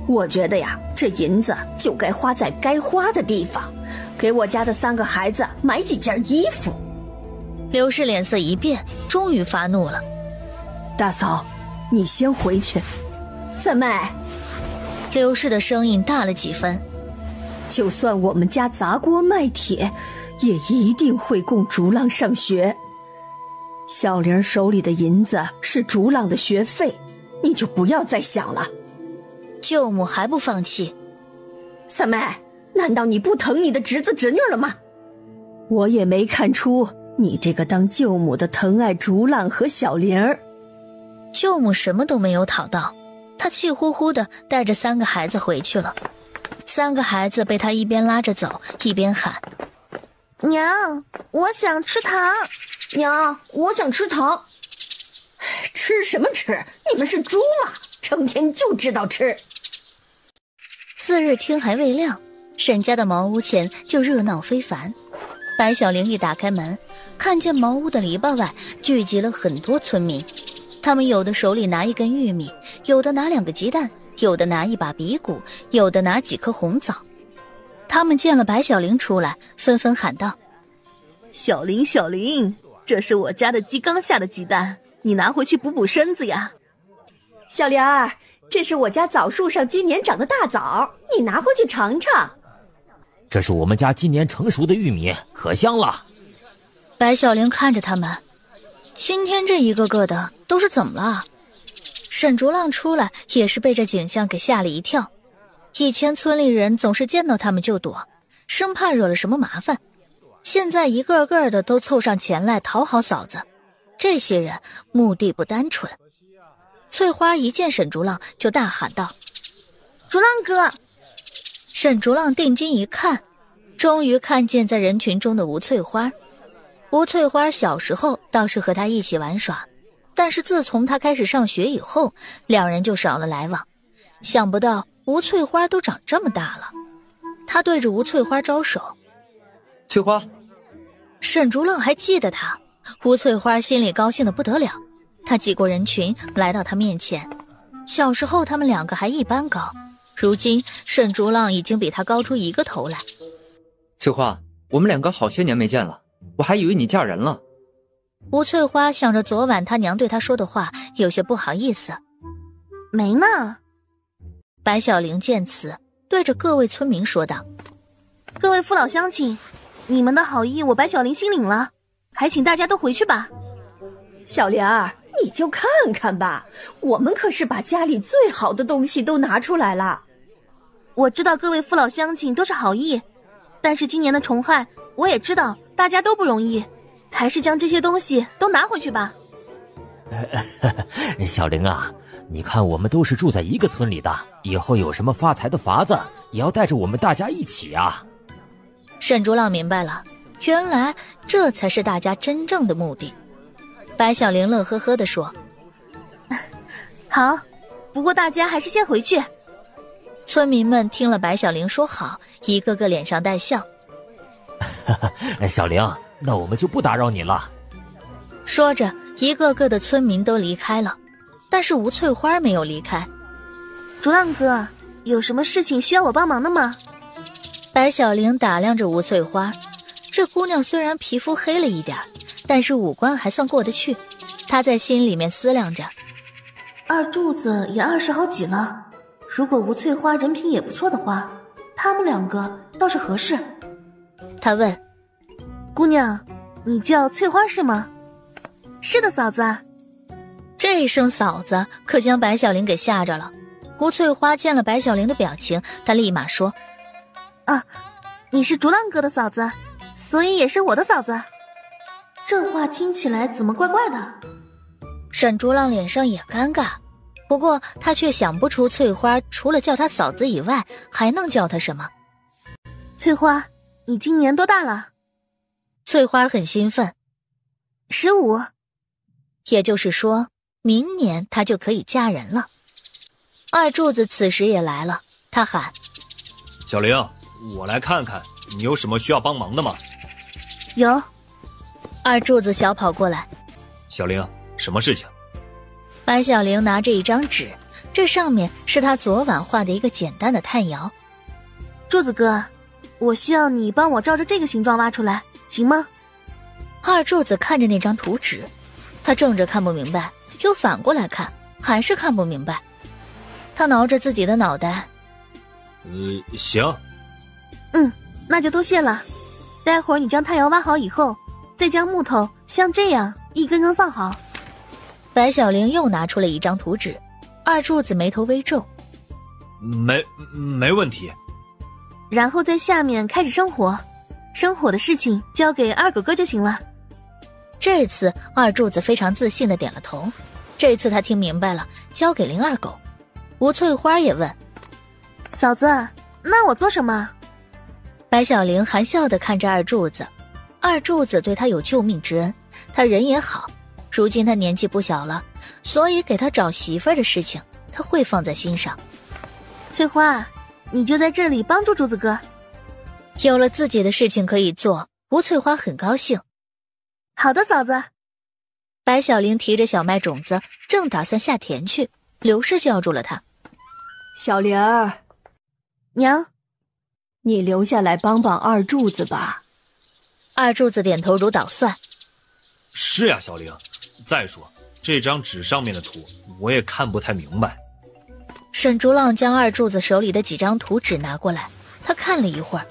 我觉得呀，这银子就该花在该花的地方，给我家的3个孩子买几件衣服。刘氏脸色一变，终于发怒了。大嫂，你先回去。三妹。刘氏的声音大了几分。就算我们家砸锅卖铁，也一定会供竹浪上学。小玲手里的银子是竹浪的学费，你就不要再想了。舅母还不放弃。三妹，难道你不疼你的侄子侄女了吗？我也没看出你这个当舅母的疼爱竹浪和小玲儿。舅母什么都没有讨到，她气呼呼地带着3个孩子回去了。3个孩子被他一边拉着走，一边喊：娘，我想吃糖。娘，我想吃糖。吃什么吃？你们是猪吗？成天就知道吃。次日天还未亮，沈家的茅屋前就热闹非凡。白小玲一打开门，看见茅屋的篱笆外聚集了很多村民，他们有的手里拿1根玉米，有的拿2个鸡蛋，有的拿1把鼻骨，有的拿几颗红枣。他们见了白小玲出来，纷纷喊道：小玲，小玲，这是我家的鸡刚下的鸡蛋，你拿回去补补身子呀。小玲儿，这是我家枣树上今年长的大枣，你拿回去尝尝。这是我们家今年成熟的玉米，可香了。白小玲看着他们，今天这一个个的都是怎么了？沈竹浪出来也是被这景象给吓了一跳。以前村里人总是见到他们就躲，生怕惹了什么麻烦，现在一个个的都凑上前来讨好嫂子，这些人目的不单纯。翠花一见沈竹浪就大喊道：竹浪哥！沈竹浪定睛一看，终于看见在人群中的吴翠花。吴翠花小时候倒是和他一起玩耍，但是自从他开始上学以后，2人就少了来往。想不到吴翠花都长这么大了。他对着吴翠花招手：翠花。沈竹浪还记得他，吴翠花心里高兴得不得了。他挤过人群来到他面前，小时候他们2个还一般高，如今沈竹浪已经比他高出1个头来。翠花，我们2个好些年没见了，我还以为你嫁人了。吴翠花想着昨晚她娘对她说的话，有些不好意思。没呢。白小玲见此，对着各位村民说道：各位父老乡亲，你们的好意我白小玲心领了，还请大家都回去吧。小玲儿，你就看看吧，我们可是把家里最好的东西都拿出来了。我知道各位父老乡亲都是好意，但是今年的虫害，我也知道大家都不容易，还是将这些东西都拿回去吧。小玲啊，你看我们都是住在一个村里的，以后有什么发财的法子，也要带着我们大家一起啊。沈竹浪明白了，原来这才是大家真正的目的。白小玲乐呵呵地说：好，不过大家还是先回去。村民们听了白小玲说好，一个个脸上带笑。小玲，那我们就不打扰你了。说着，一个个的村民都离开了，但是吴翠花没有离开。竹浪哥，有什么事情需要我帮忙的吗？白小玲打量着吴翠花，这姑娘虽然皮肤黑了一点，但是五官还算过得去。她在心里面思量着，二柱子也20好几了，如果吴翠花人品也不错的话，他们两个倒是合适。她问：姑娘，你叫翠花是吗？是的，嫂子。这一声嫂子可将白小玲给吓着了。吴翠花见了白小玲的表情，她立马说：啊，你是竹浪哥的嫂子，所以也是我的嫂子。这话听起来怎么怪怪的？沈竹浪脸上也尴尬，不过他却想不出翠花除了叫她嫂子以外还能叫她什么。翠花，你今年多大了？翠花很兴奋。15。也就是说，明年她就可以嫁人了。二柱子此时也来了，他喊：小玲，我来看看，你有什么需要帮忙的吗？有。二柱子小跑过来。小玲，什么事情？白小玲拿着一张纸，这上面是她昨晚画的一个简单的炭窑。柱子哥，我需要你帮我照着这个形状挖出来，行吗？二柱子看着那张图纸，他正着看不明白，又反过来看，还是看不明白。他挠着自己的脑袋。行。那就多谢了。待会儿你将炭窑挖好以后，再将木头像这样一根根放好。白小玲又拿出了一张图纸，二柱子眉头微皱。没问题。然后在下面开始生火，生火的事情交给二狗哥就行了。这次二柱子非常自信地点了头。这次他听明白了，交给林二狗。吴翠花也问：嫂子，那我做什么？白小玲含笑地看着二柱子。二柱子对他有救命之恩，他人也好，如今他年纪不小了，所以给他找媳妇儿的事情他会放在心上。翠花，你就在这里帮助柱子哥。有了自己的事情可以做，吴翠花很高兴。好的，嫂子。白小玲提着小麦种子，正打算下田去，刘氏叫住了她。小玲儿，娘，你留下来帮帮二柱子吧。二柱子点头如捣蒜。是呀，小玲。再说这张纸上面的图我也看不太明白。沈竹浪将二柱子手里的几张图纸拿过来，他看了一会儿。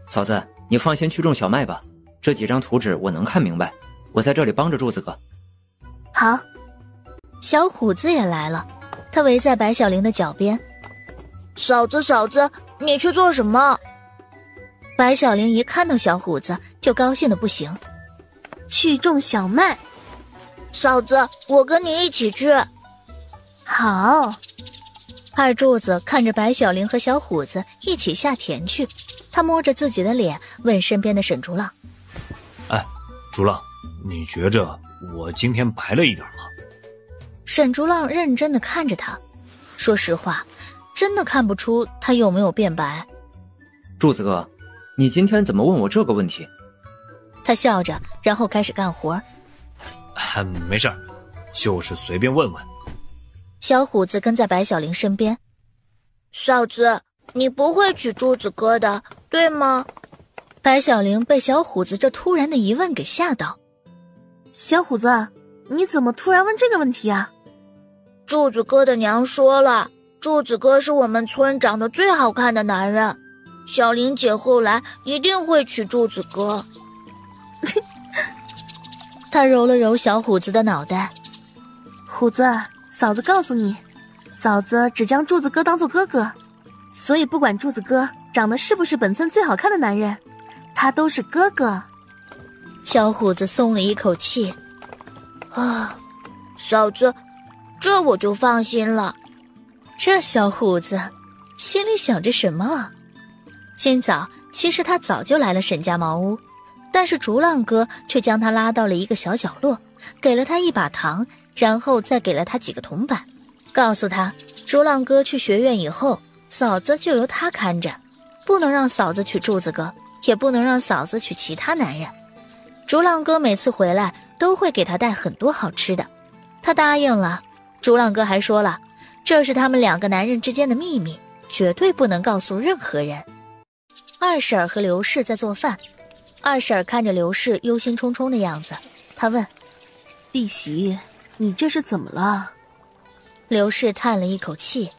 嫂子，你放心去种小麦吧，这几张图纸我能看明白，我在这里帮着柱子哥。好。小虎子也来了，他围在白小玲的脚边。嫂子，你去做什么？白小玲一看到小虎子就高兴得不行。去种小麦。嫂子，我跟你一起去。好。二柱子看着白小玲和小虎子一起下田去，他摸着自己的脸问身边的沈竹浪：竹浪，你觉着我今天白了一点吗？沈竹浪认真地看着他，说实话，真的看不出他有没有变白。柱子哥，你今天怎么问我这个问题？他笑着，然后开始干活。没事儿，就是随便问问。小虎子跟在白小玲身边。嫂子，你不会娶柱子哥的，对吗？白小玲被小虎子这突然的疑问给吓到。小虎子，你怎么突然问这个问题啊？柱子哥的娘说了，柱子哥是我们村长得最好看的男人，小玲姐后来一定会娶柱子哥。他揉了揉小虎子的脑袋。虎子，嫂子告诉你，嫂子只将柱子哥当做哥哥，所以不管柱子哥长得是不是本村最好看的男人，他都是哥哥。小虎子松了一口气，啊，嫂子，这我就放心了。这小虎子心里想着什么啊？今早其实他早就来了沈家茅屋，但是竹浪哥却将他拉到了一个小角落，给了他一把糖，然后再给了他几个铜板，告诉他竹浪哥去学院以后，嫂子就由他看着，不能让嫂子娶柱子哥，也不能让嫂子娶其他男人。竹浪哥每次回来都会给他带很多好吃的，他答应了。竹浪哥还说了，这是他们2个男人之间的秘密，绝对不能告诉任何人。二婶儿和刘氏在做饭，二婶儿看着刘氏忧心忡忡的样子，她问：弟媳，你这是怎么了？刘氏叹了一口气，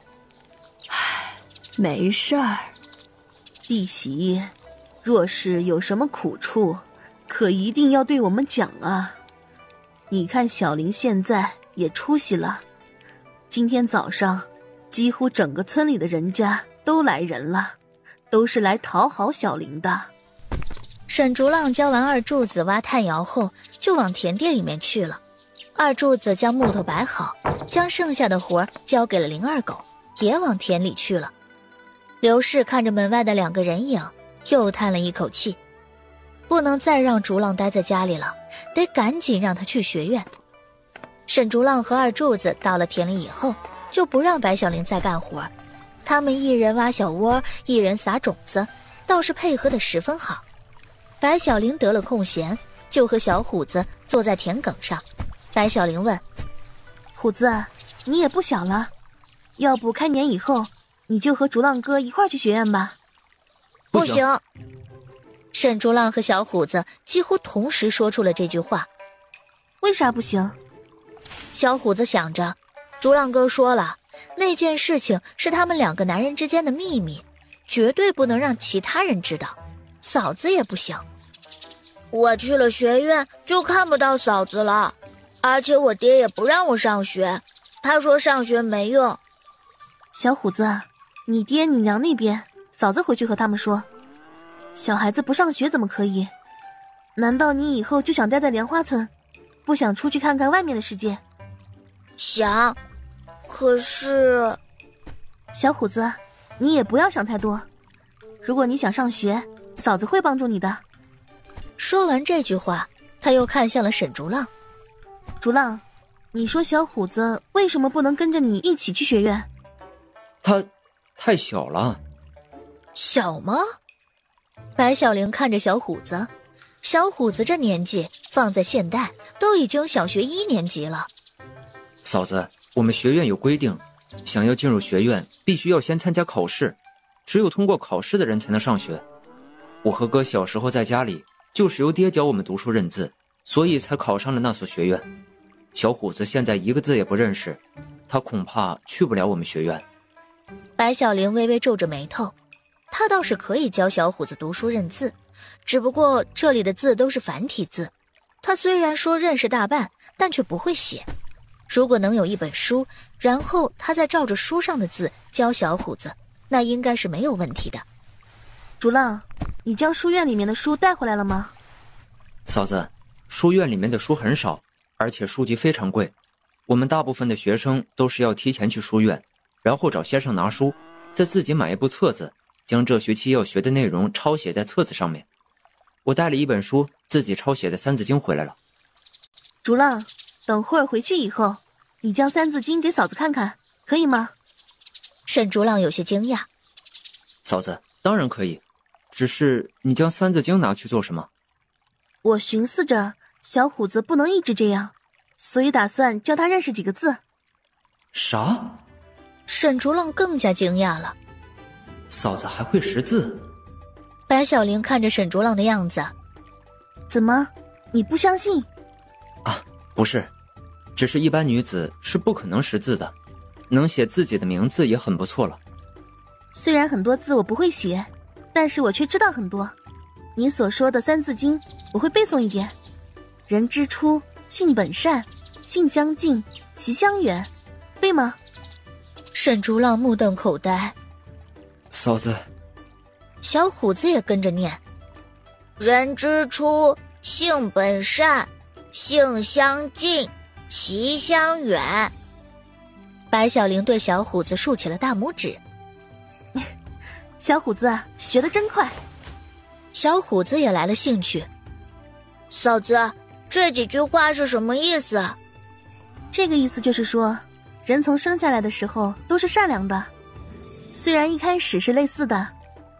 唉，没事儿。弟媳，若是有什么苦处，可一定要对我们讲啊。你看小玲现在也出息了，今天早上几乎整个村里的人家都来人了，都是来讨好小玲的。沈竹浪教完二柱子挖炭窑后，就往田地里面去了。二柱子将木头摆好，将剩下的活交给了林二狗，也往田里去了。刘氏看着门外的2个人影，又叹了一口气，不能再让竹浪待在家里了，得赶紧让他去学院。沈竹浪和二柱子到了田里以后，就不让白小玲再干活，他们一人挖小窝，一人撒种子，倒是配合得十分好。白小玲得了空闲，就和小虎子坐在田埂上。白小玲问：虎子，你也不小了，要不开年以后你就和竹浪哥一块儿去学院吧？不行。沈竹浪和小虎子几乎同时说出了这句话。为啥不行？小虎子想着，竹浪哥说了，那件事情是他们2个男人之间的秘密，绝对不能让其他人知道，嫂子也不行。我去了学院就看不到嫂子了，而且我爹也不让我上学，他说上学没用。小虎子，你爹你娘那边，嫂子回去和他们说，小孩子不上学怎么可以？难道你以后就想待在莲花村，不想出去看看外面的世界？想，可是……小虎子，你也不要想太多，如果你想上学，嫂子会帮助你的。说完这句话，他又看向了沈竹浪。竹浪，你说小虎子为什么不能跟着你一起去学院？他太小了。小吗？白小玲看着小虎子，小虎子这年纪放在现代都已经小学1年级了。嫂子，我们学院有规定，想要进入学院必须要先参加考试，只有通过考试的人才能上学。我和哥小时候在家里就是由爹教我们读书认字，所以才考上了那所学院。小虎子现在一个字也不认识，他恐怕去不了我们学院。白小玲微微皱着眉头，他倒是可以教小虎子读书认字，只不过这里的字都是繁体字，他虽然说认识大半，但却不会写。如果能有一本书，然后他再照着书上的字教小虎子，那应该是没有问题的。竹浪，你将书院里面的书带回来了吗？嫂子，书院里面的书很少，而且书籍非常贵，我们大部分的学生都是要提前去书院，然后找先生拿书，再自己买一部册子，将这学期要学的内容抄写在册子上面。我带了一本书自己抄写的《三字经》回来了。竹浪，等会儿回去以后，你将《三字经》给嫂子看看，可以吗？沈竹浪有些惊讶。嫂子，当然可以，只是你将《三字经》拿去做什么？我寻思着小虎子不能一直这样，所以打算教他认识几个字。啥？沈竹浪更加惊讶了。嫂子还会识字？白小玲看着沈竹浪的样子，怎么，你不相信？啊，不是，只是一般女子是不可能识字的，能写自己的名字也很不错了。虽然很多字我不会写，但是我却知道很多。你所说的《三字经》，我会背诵一点。人之初，性本善，性相近，习相远，对吗？沈竹浪目瞪口呆。嫂子。小虎子也跟着念：人之初，性本善，性相近，习相远。白小玲对小虎子竖起了大拇指。小虎子学得真快。小虎子也来了兴趣。嫂子，这几句话是什么意思？这个意思就是说，人从生下来的时候都是善良的，虽然一开始是类似的，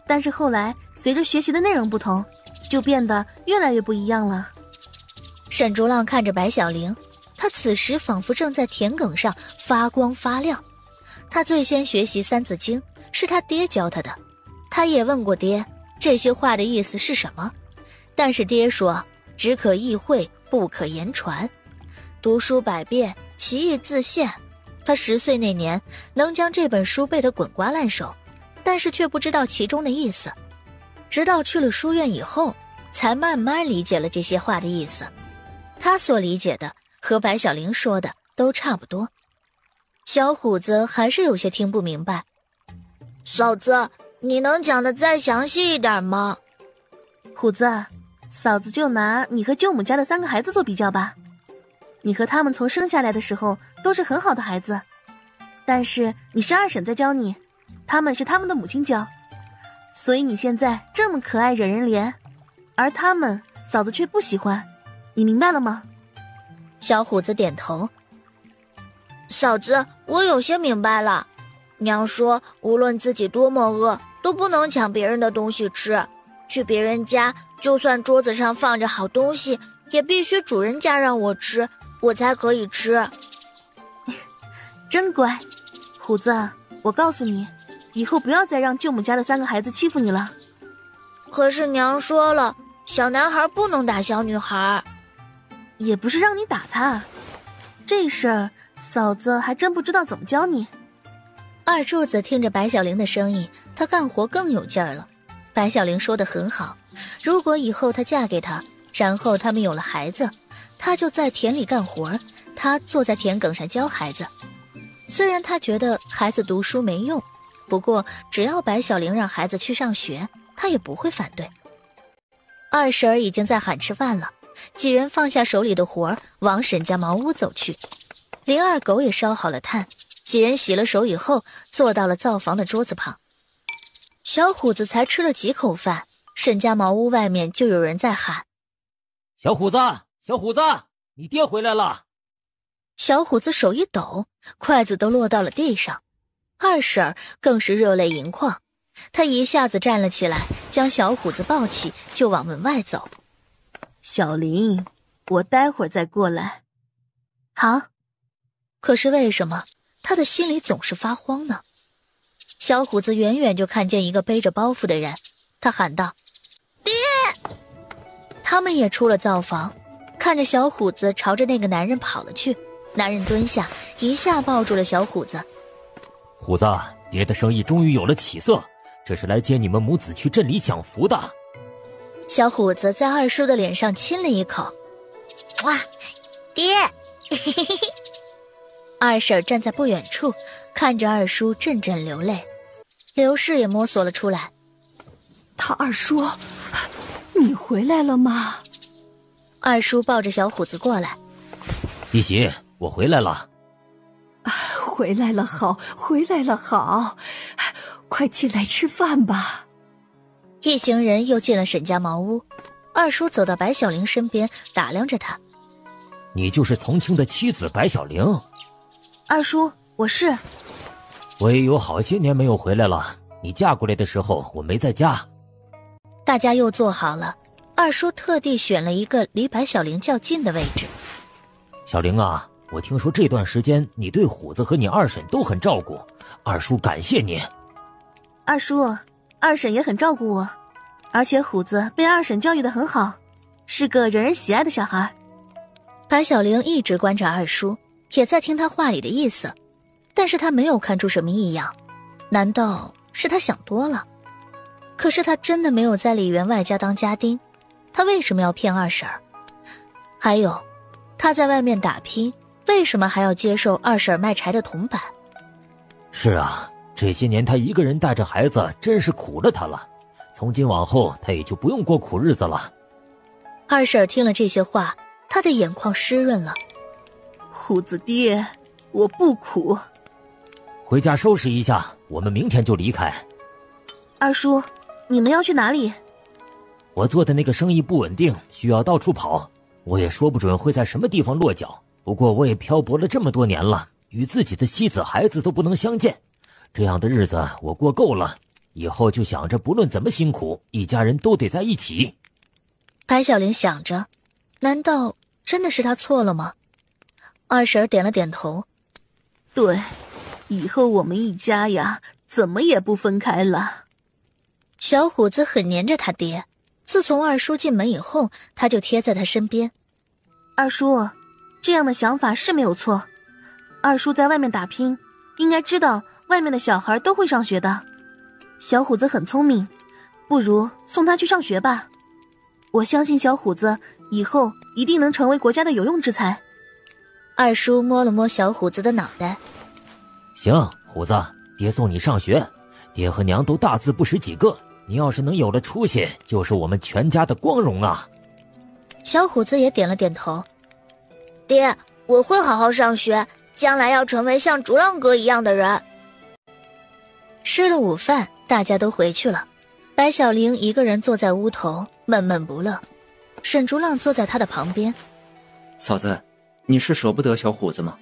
但是后来随着学习的内容不同，就变得越来越不一样了。沈竹浪看着白小玲，他此时仿佛正在田埂上发光发亮。他最先学习《三字经》，是他爹教他的。他也问过爹，这些话的意思是什么？但是爹说，只可意会，不可言传。读书百遍，其义自现。他10岁那年，能将这本书背得滚瓜烂熟，但是却不知道其中的意思。直到去了书院以后，才慢慢理解了这些话的意思。他所理解的和白小玲说的都差不多。小虎子还是有些听不明白。嫂子，你能讲得再详细一点吗？虎子，嫂子就拿你和舅母家的3个孩子做比较吧。你和他们从生下来的时候都是很好的孩子，但是你是二婶在教你，他们是他们的母亲教，所以你现在这么可爱惹人怜，而他们嫂子却不喜欢，你明白了吗？小虎子点头。嫂子，我有些明白了。娘说，无论自己多么饿，都不能抢别人的东西吃。去别人家，就算桌子上放着好东西，也必须主人家让我吃，我才可以吃。真乖。虎子，我告诉你，以后不要再让舅母家的3个孩子欺负你了。可是娘说了，小男孩不能打小女孩。也不是让你打他，这事儿嫂子还真不知道怎么教你。二柱子听着白小玲的声音，她干活更有劲儿了。白小玲说得很好，如果以后她嫁给他，然后他们有了孩子，她就在田里干活，她坐在田埂上教孩子。虽然她觉得孩子读书没用，不过只要白小玲让孩子去上学，她也不会反对。二婶儿已经在喊吃饭了，几人放下手里的活儿，往沈家茅屋走去。林二狗也烧好了炭，几人洗了手以后，坐到了灶房的桌子旁。小虎子才吃了几口饭，沈家茅屋外面就有人在喊：小虎子，小虎子，你爹回来了。小虎子手一抖，筷子都落到了地上。二婶儿更是热泪盈眶，她一下子站了起来，将小虎子抱起，就往门外走。小林，我待会儿再过来。好。可是为什么他的心里总是发慌呢？小虎子远远就看见一个背着包袱的人，他喊道：爹！他们也出了灶房，看着小虎子朝着那个男人跑了去。男人蹲下，一下抱住了小虎子。虎子，爹的生意终于有了起色，这是来接你们母子去镇里享福的。小虎子在二叔的脸上亲了一口。哇，爹！二婶站在不远处，看着二叔阵阵流泪。刘氏也摸索了出来。他二叔，你回来了吗？二叔抱着小虎子过来。一喜，我回来了。回来了好，回来了好，快进来吃饭吧。一行人又进了沈家茅屋。二叔走到白小玲身边，打量着她。你就是从清的妻子白小玲？二叔，我是。我也有好些年没有回来了，你嫁过来的时候我没在家。大家又坐好了，二叔特地选了一个离白小玲较近的位置。小玲啊，我听说这段时间你对虎子和你二婶都很照顾，二叔感谢你。二叔，二婶也很照顾我，而且虎子被二婶教育得很好，是个惹人喜爱的小孩。白小玲一直观察二叔，也在听他话里的意思，但是他没有看出什么异样。难道是他想多了？可是他真的没有在李员外家当家丁，他为什么要骗二婶儿？还有，他在外面打拼，为什么还要接受二婶卖柴的铜板？是啊，这些年他一个人带着孩子，真是苦了他了。从今往后，他也就不用过苦日子了。二婶听了这些话，她的眼眶湿润了。虎子爹，我不苦。回家收拾一下，我们明天就离开。二叔，你们要去哪里？我做的那个生意不稳定，需要到处跑，我也说不准会在什么地方落脚。不过我也漂泊了这么多年了，与自己的妻子孩子都不能相见，这样的日子我过够了，以后就想着不论怎么辛苦，一家人都得在一起。白小玲想着，难道真的是她错了吗？二婶点了点头。对，以后我们一家呀，怎么也不分开了。小虎子很黏着他爹，自从二叔进门以后，他就贴在他身边。二叔，这样的想法是没有错。二叔在外面打拼，应该知道外面的小孩都会上学的。小虎子很聪明，不如送他去上学吧。我相信小虎子以后一定能成为国家的有用之才。二叔摸了摸小虎子的脑袋。行，虎子，爹送你上学，爹和娘都大字不识几个，你要是能有了出息，就是我们全家的光荣啊。小虎子也点了点头。爹，我会好好上学，将来要成为像竹浪哥一样的人。吃了午饭，大家都回去了。白小玲一个人坐在屋头，闷闷不乐。沈竹浪坐在她的旁边。嫂子，你是舍不得小虎子吗？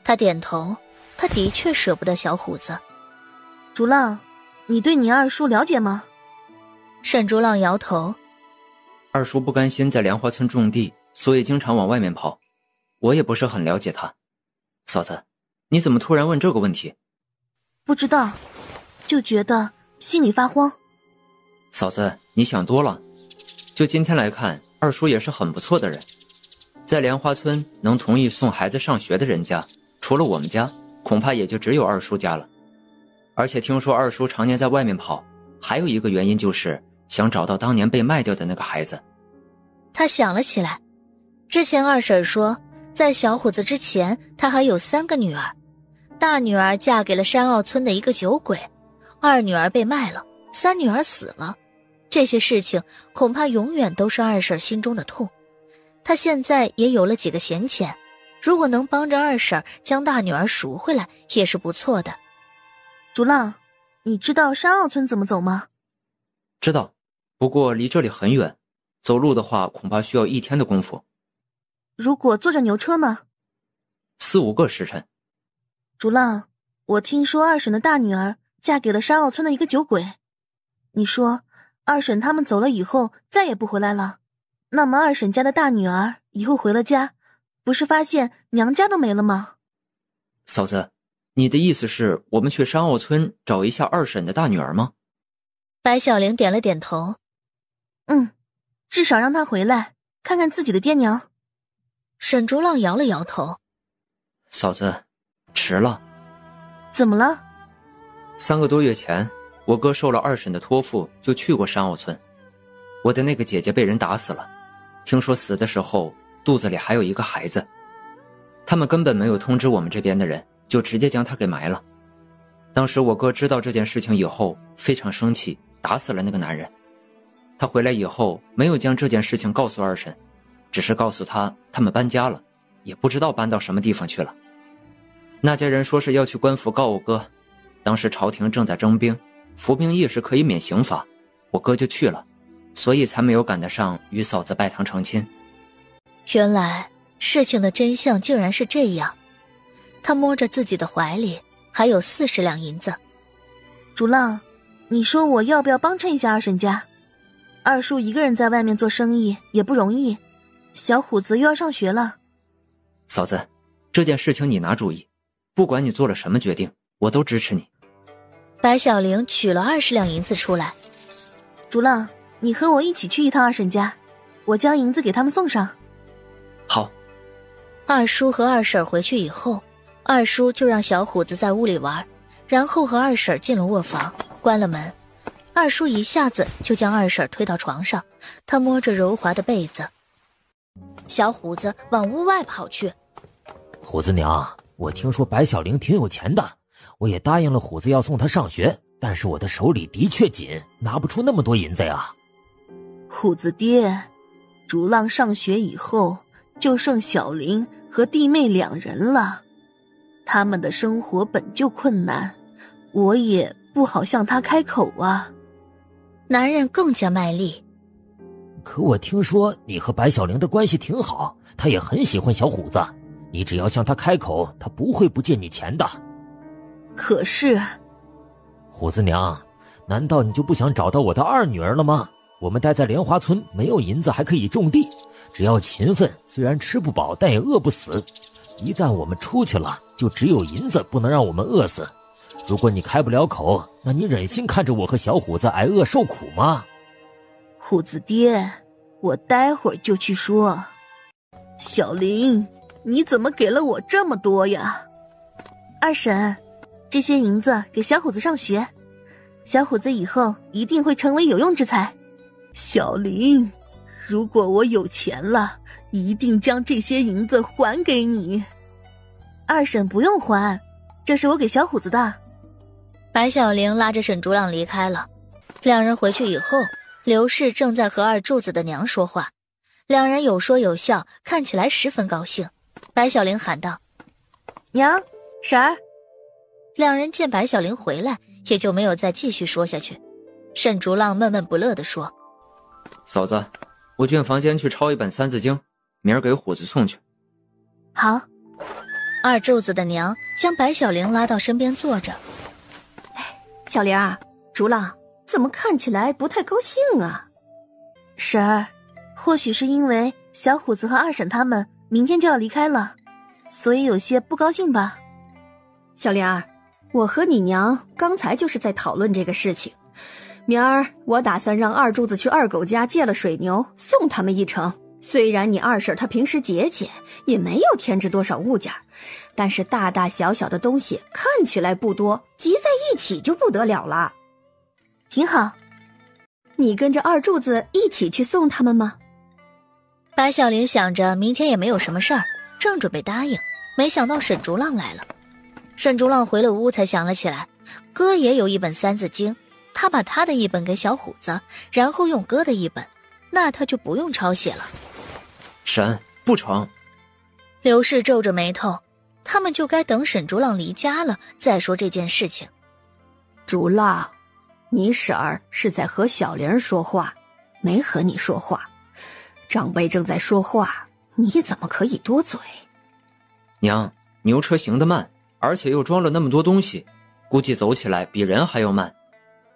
他点头，他的确舍不得小虎子。竹浪，你对你二叔了解吗？沈竹浪摇头。二叔不甘心在莲花村种地，所以经常往外面跑。我也不是很了解他。嫂子，你怎么突然问这个问题？不知道，就觉得心里发慌。嫂子，你想多了。就今天来看，二叔也是很不错的人。在莲花村能同意送孩子上学的人家，除了我们家，恐怕也就只有二叔家了。而且听说二叔常年在外面跑，还有一个原因就是想找到当年被卖掉的那个孩子。他想了起来，之前二婶说，在小虎子之前，他还有3个女儿，大女儿嫁给了山坳村的一个酒鬼，二女儿被卖了，3女儿死了。这些事情恐怕永远都是二婶心中的痛。他现在也有了几个闲钱，如果能帮着二婶将大女儿赎回来，也是不错的。竹浪，你知道山坳村怎么走吗？知道，不过离这里很远，走路的话恐怕需要1天的功夫。如果坐着牛车呢？4、5个时辰。竹浪，我听说二婶的大女儿嫁给了山坳村的一个酒鬼。你说二婶他们走了以后再也不回来了，那么二婶家的大女儿以后回了家，不是发现娘家都没了吗？嫂子，你的意思是我们去山坳村找一下二婶的大女儿吗？白小玲点了点头。至少让她回来看看自己的爹娘。沈竹浪摇了摇头。嫂子，迟了。怎么了？3个多月前，我哥受了二婶的托付，就去过山坳村。我的那个姐姐被人打死了，听说死的时候肚子里还有一个孩子，他们根本没有通知我们这边的人，就直接将她给埋了。当时我哥知道这件事情以后非常生气，打死了那个男人。他回来以后没有将这件事情告诉二婶，只是告诉他们搬家了，也不知道搬到什么地方去了。那家人说是要去官府告我哥，当时朝廷正在征兵，服兵役是可以免刑罚，我哥就去了，所以才没有赶得上与嫂子拜堂成亲。原来事情的真相竟然是这样。他摸着自己的怀里还有40两银子。竹浪，你说我要不要帮衬一下二婶家？二叔一个人在外面做生意也不容易，小虎子又要上学了。嫂子，这件事情你拿主意，不管你做了什么决定，我都支持你。白小玲取了20两银子出来。竹浪，你和我一起去一趟二婶家，我将银子给他们送上。好。二叔和二婶回去以后，二叔就让小虎子在屋里玩，然后和二婶进了卧房，关了门。二叔一下子就将二婶推到床上，他摸着柔滑的被子。小虎子往屋外跑去。虎子娘，我听说白小玲挺有钱的，我也答应了虎子要送他上学，但是我的手里的确紧，拿不出那么多银子呀。虎子爹，竹浪上学以后就剩小林和弟妹2人了，他们的生活本就困难，我也不好向他开口啊。男人更加卖力。可我听说你和白小玲的关系挺好，他也很喜欢小虎子，你只要向他开口，他不会不借你钱的。可是，虎子娘，难道你就不想找到我的2女儿了吗？我们待在莲花村，没有银子还可以种地，只要勤奋，虽然吃不饱，但也饿不死。一旦我们出去了，就只有银子不能让我们饿死。如果你开不了口，那你忍心看着我和小虎子挨饿受苦吗？虎子爹，我待会儿就去说。小林，你怎么给了我这么多呀？二婶，这些银子给小虎子上学，小虎子以后一定会成为有用之才。小林，如果我有钱了，一定将这些银子还给你。二婶不用还，这是我给小虎子的。白小玲拉着沈竹浪离开了。2人回去以后，刘氏正在和2柱子的娘说话，2人有说有笑，看起来十分高兴。白小玲喊道：娘，婶儿。 2人见白小玲回来，也就没有再继续说下去。沈竹浪闷闷不乐地说：嫂子，我进房间去抄一本《三字经》，明儿给虎子送去。好。2柱子的娘将白小玲拉到身边坐着。小玲儿，竹浪怎么看起来不太高兴啊？婶儿，或许是因为小虎子和二婶他们明天就要离开了，所以有些不高兴吧。小玲儿，我和你娘刚才就是在讨论这个事情。明儿我打算让2柱子去2狗家借了水牛，送他们一程。虽然你二婶她平时节俭，也没有添置多少物件，但是大大小小的东西看起来不多，集在一起就不得了了。挺好，你跟着2柱子一起去送他们吗？白小玲想着明天也没有什么事儿，正准备答应，没想到沈竹浪来了。沈竹浪回了屋才想了起来，哥也有一本《三字经》，他把他的一本给小虎子，然后用哥的一本，那他就不用抄写了。婶，不成。刘氏皱着眉头，他们就该等沈竹浪离家了再说这件事情。竹浪，你婶儿是在和小玲说话，没和你说话。长辈正在说话，你怎么可以多嘴？娘，牛车行得慢，而且又装了那么多东西，估计走起来比人还要慢。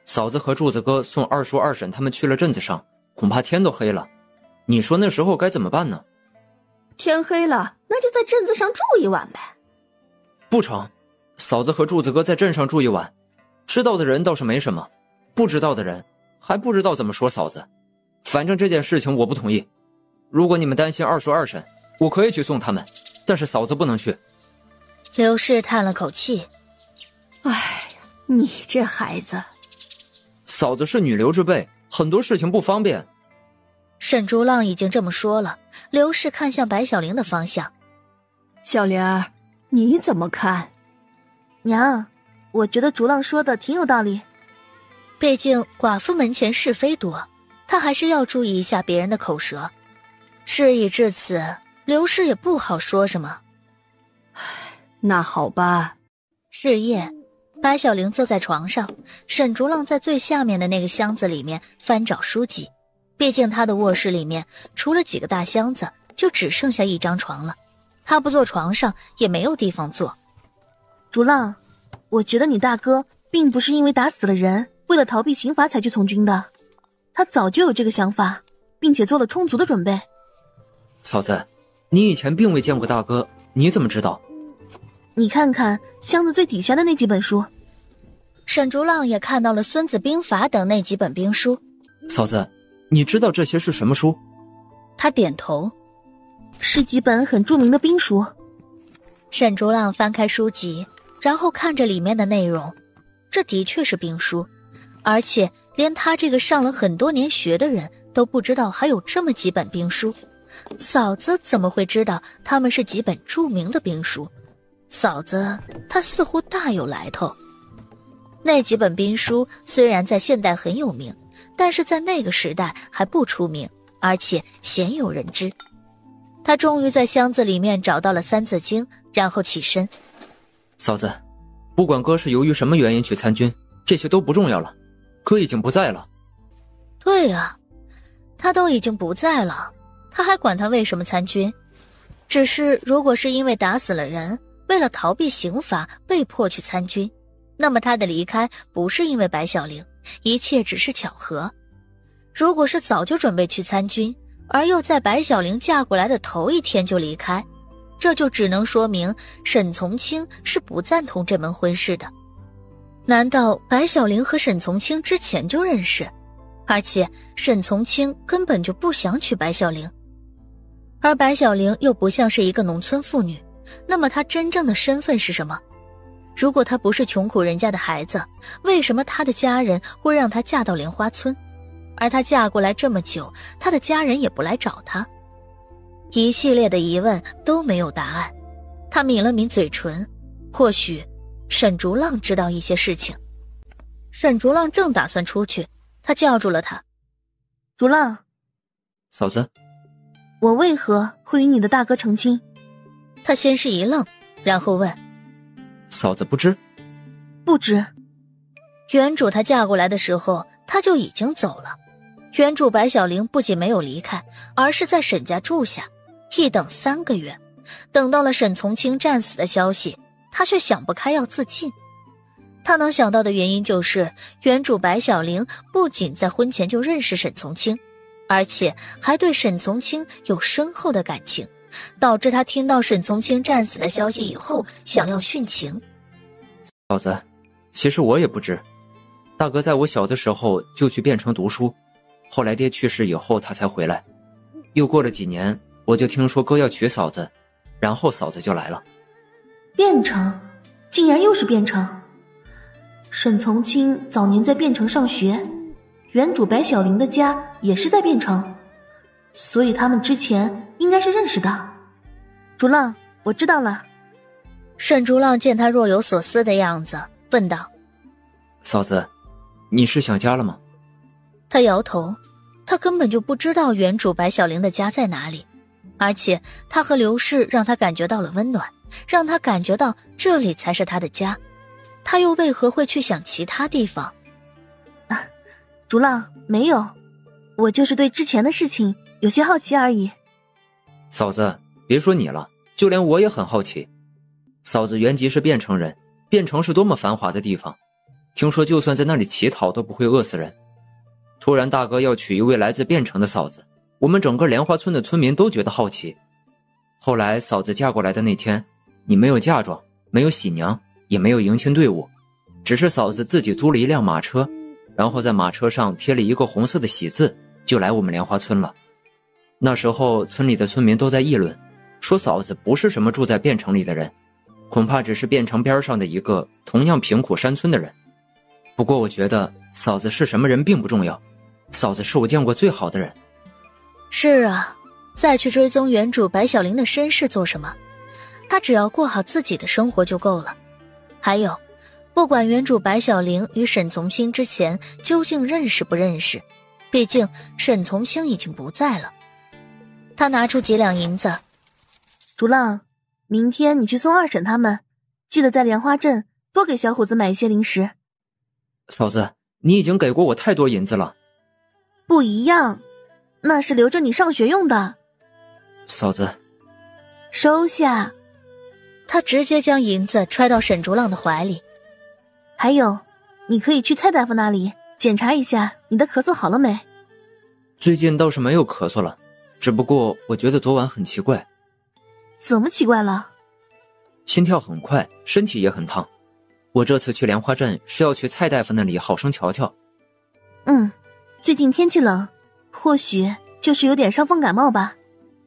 嫂子和柱子哥送2叔2婶他们去了镇子上，恐怕天都黑了。你说那时候该怎么办呢？天黑了，那就在镇子上住一晚呗。不成，嫂子和柱子哥在镇上住一晚，知道的人倒是没什么，不知道的人还不知道怎么说嫂子。反正这件事情我不同意。如果你们担心2叔2婶，我可以去送他们，但是嫂子不能去。刘氏叹了口气，哎呀，你这孩子。嫂子是女流之辈，很多事情不方便。沈竹浪已经这么说了，刘氏看向白小玲的方向。小玲儿，你怎么看？娘，我觉得竹浪说的挺有道理。毕竟寡妇门前是非多，她还是要注意一下别人的口舌。事已至此，刘氏也不好说什么。那好吧。是夜，白小玲坐在床上，沈竹浪在最下面的那个箱子里面翻找书籍。毕竟他的卧室里面除了几个大箱子，就只剩下一张床了。他不坐床上，也没有地方坐。竹浪，我觉得你大哥并不是因为打死了人，为了逃避刑罚才去从军的，他早就有这个想法，并且做了充足的准备。嫂子，你以前并未见过大哥，你怎么知道？你看看箱子最底下的那几本书。沈竹浪也看到了《孙子兵法》等那几本兵书。嫂子，你知道这些是什么书？他点头。是几本很著名的兵书。沈竹浪翻开书籍，然后看着里面的内容，这的确是兵书，而且连他这个上了很多年学的人都不知道还有这么几本兵书。嫂子怎么会知道他们是几本著名的兵书？嫂子她似乎大有来头。那几本兵书虽然在现代很有名，但是在那个时代还不出名，而且鲜有人知。他终于在箱子里面找到了《三字经》，然后起身。嫂子，不管哥是由于什么原因去参军，这些都不重要了，哥已经不在了。对啊，他都已经不在了，他还管他为什么参军？只是如果是因为打死了人，为了逃避刑罚被迫去参军，那么他的离开不是因为白小玲，一切只是巧合。如果是早就准备去参军，而又在白小玲嫁过来的头一天就离开，这就只能说明沈从清是不赞同这门婚事的。难道白小玲和沈从清之前就认识？而且沈从清根本就不想娶白小玲，而白小玲又不像是一个农村妇女，那么她真正的身份是什么？如果她不是穷苦人家的孩子，为什么她的家人会让她嫁到莲花村？而她嫁过来这么久，她的家人也不来找她。一系列的疑问都没有答案。她抿了抿嘴唇，或许沈竹浪知道一些事情。沈竹浪正打算出去，他叫住了他。竹浪，嫂子，我为何会与你的大哥成亲？他先是一愣，然后问：嫂子不知？不知。原主她嫁过来的时候，他就已经走了。原主白小玲不仅没有离开，而是在沈家住下，一等3个月。等到了沈从清战死的消息，他却想不开要自尽。他能想到的原因就是原主白小玲不仅在婚前就认识沈从清，而且还对沈从清有深厚的感情，导致他听到沈从清战死的消息以后想要殉情。嫂子，其实我也不知，大哥在我小的时候就去汴城读书，后来爹去世以后他才回来，又过了几年我就听说哥要娶嫂子，然后嫂子就来了。汴城？竟然又是汴城？沈从清早年在汴城上学，原主白小玲的家也是在汴城，所以他们之前应该是认识的。竹浪，我知道了。沈竹浪见他若有所思的样子，问道：嫂子，你是想家了吗？他摇头，他根本就不知道原主白小玲的家在哪里，而且他和刘氏让他感觉到了温暖，让他感觉到这里才是他的家，他又为何会去想其他地方？竹浪，没有，我就是对之前的事情有些好奇而已。嫂子，别说你了，就连我也很好奇。嫂子原籍是汴城人，汴城是多么繁华的地方，听说就算在那里乞讨都不会饿死人。突然大哥要娶一位来自汴城的嫂子，我们整个莲花村的村民都觉得好奇。后来嫂子嫁过来的那天，你没有嫁妆，没有喜娘，也没有迎亲队伍，只是嫂子自己租了一辆马车，然后在马车上贴了一个红色的喜字，就来我们莲花村了。那时候村里的村民都在议论，说嫂子不是什么住在汴城里的人，恐怕只是汴城边上的一个同样贫苦山村的人。不过我觉得嫂子是什么人并不重要，嫂子是我见过最好的人。是啊，再去追踪原主白小玲的身世做什么？她只要过好自己的生活就够了。还有，不管原主白小玲与沈从清之前究竟认识不认识，毕竟沈从清已经不在了。他拿出几两银子。竹浪，明天你去送二婶他们，记得在莲花镇多给小伙子买一些零食。嫂子，你已经给过我太多银子了。不一样，那是留着你上学用的。嫂子，收下。他直接将银子揣到沈竹浪的怀里。还有，你可以去蔡大夫那里检查一下你的咳嗽好了没。最近倒是没有咳嗽了，只不过我觉得昨晚很奇怪。怎么奇怪了？心跳很快，身体也很烫。我这次去莲花镇是要去蔡大夫那里好生瞧瞧。最近天气冷，或许就是有点伤风感冒吧。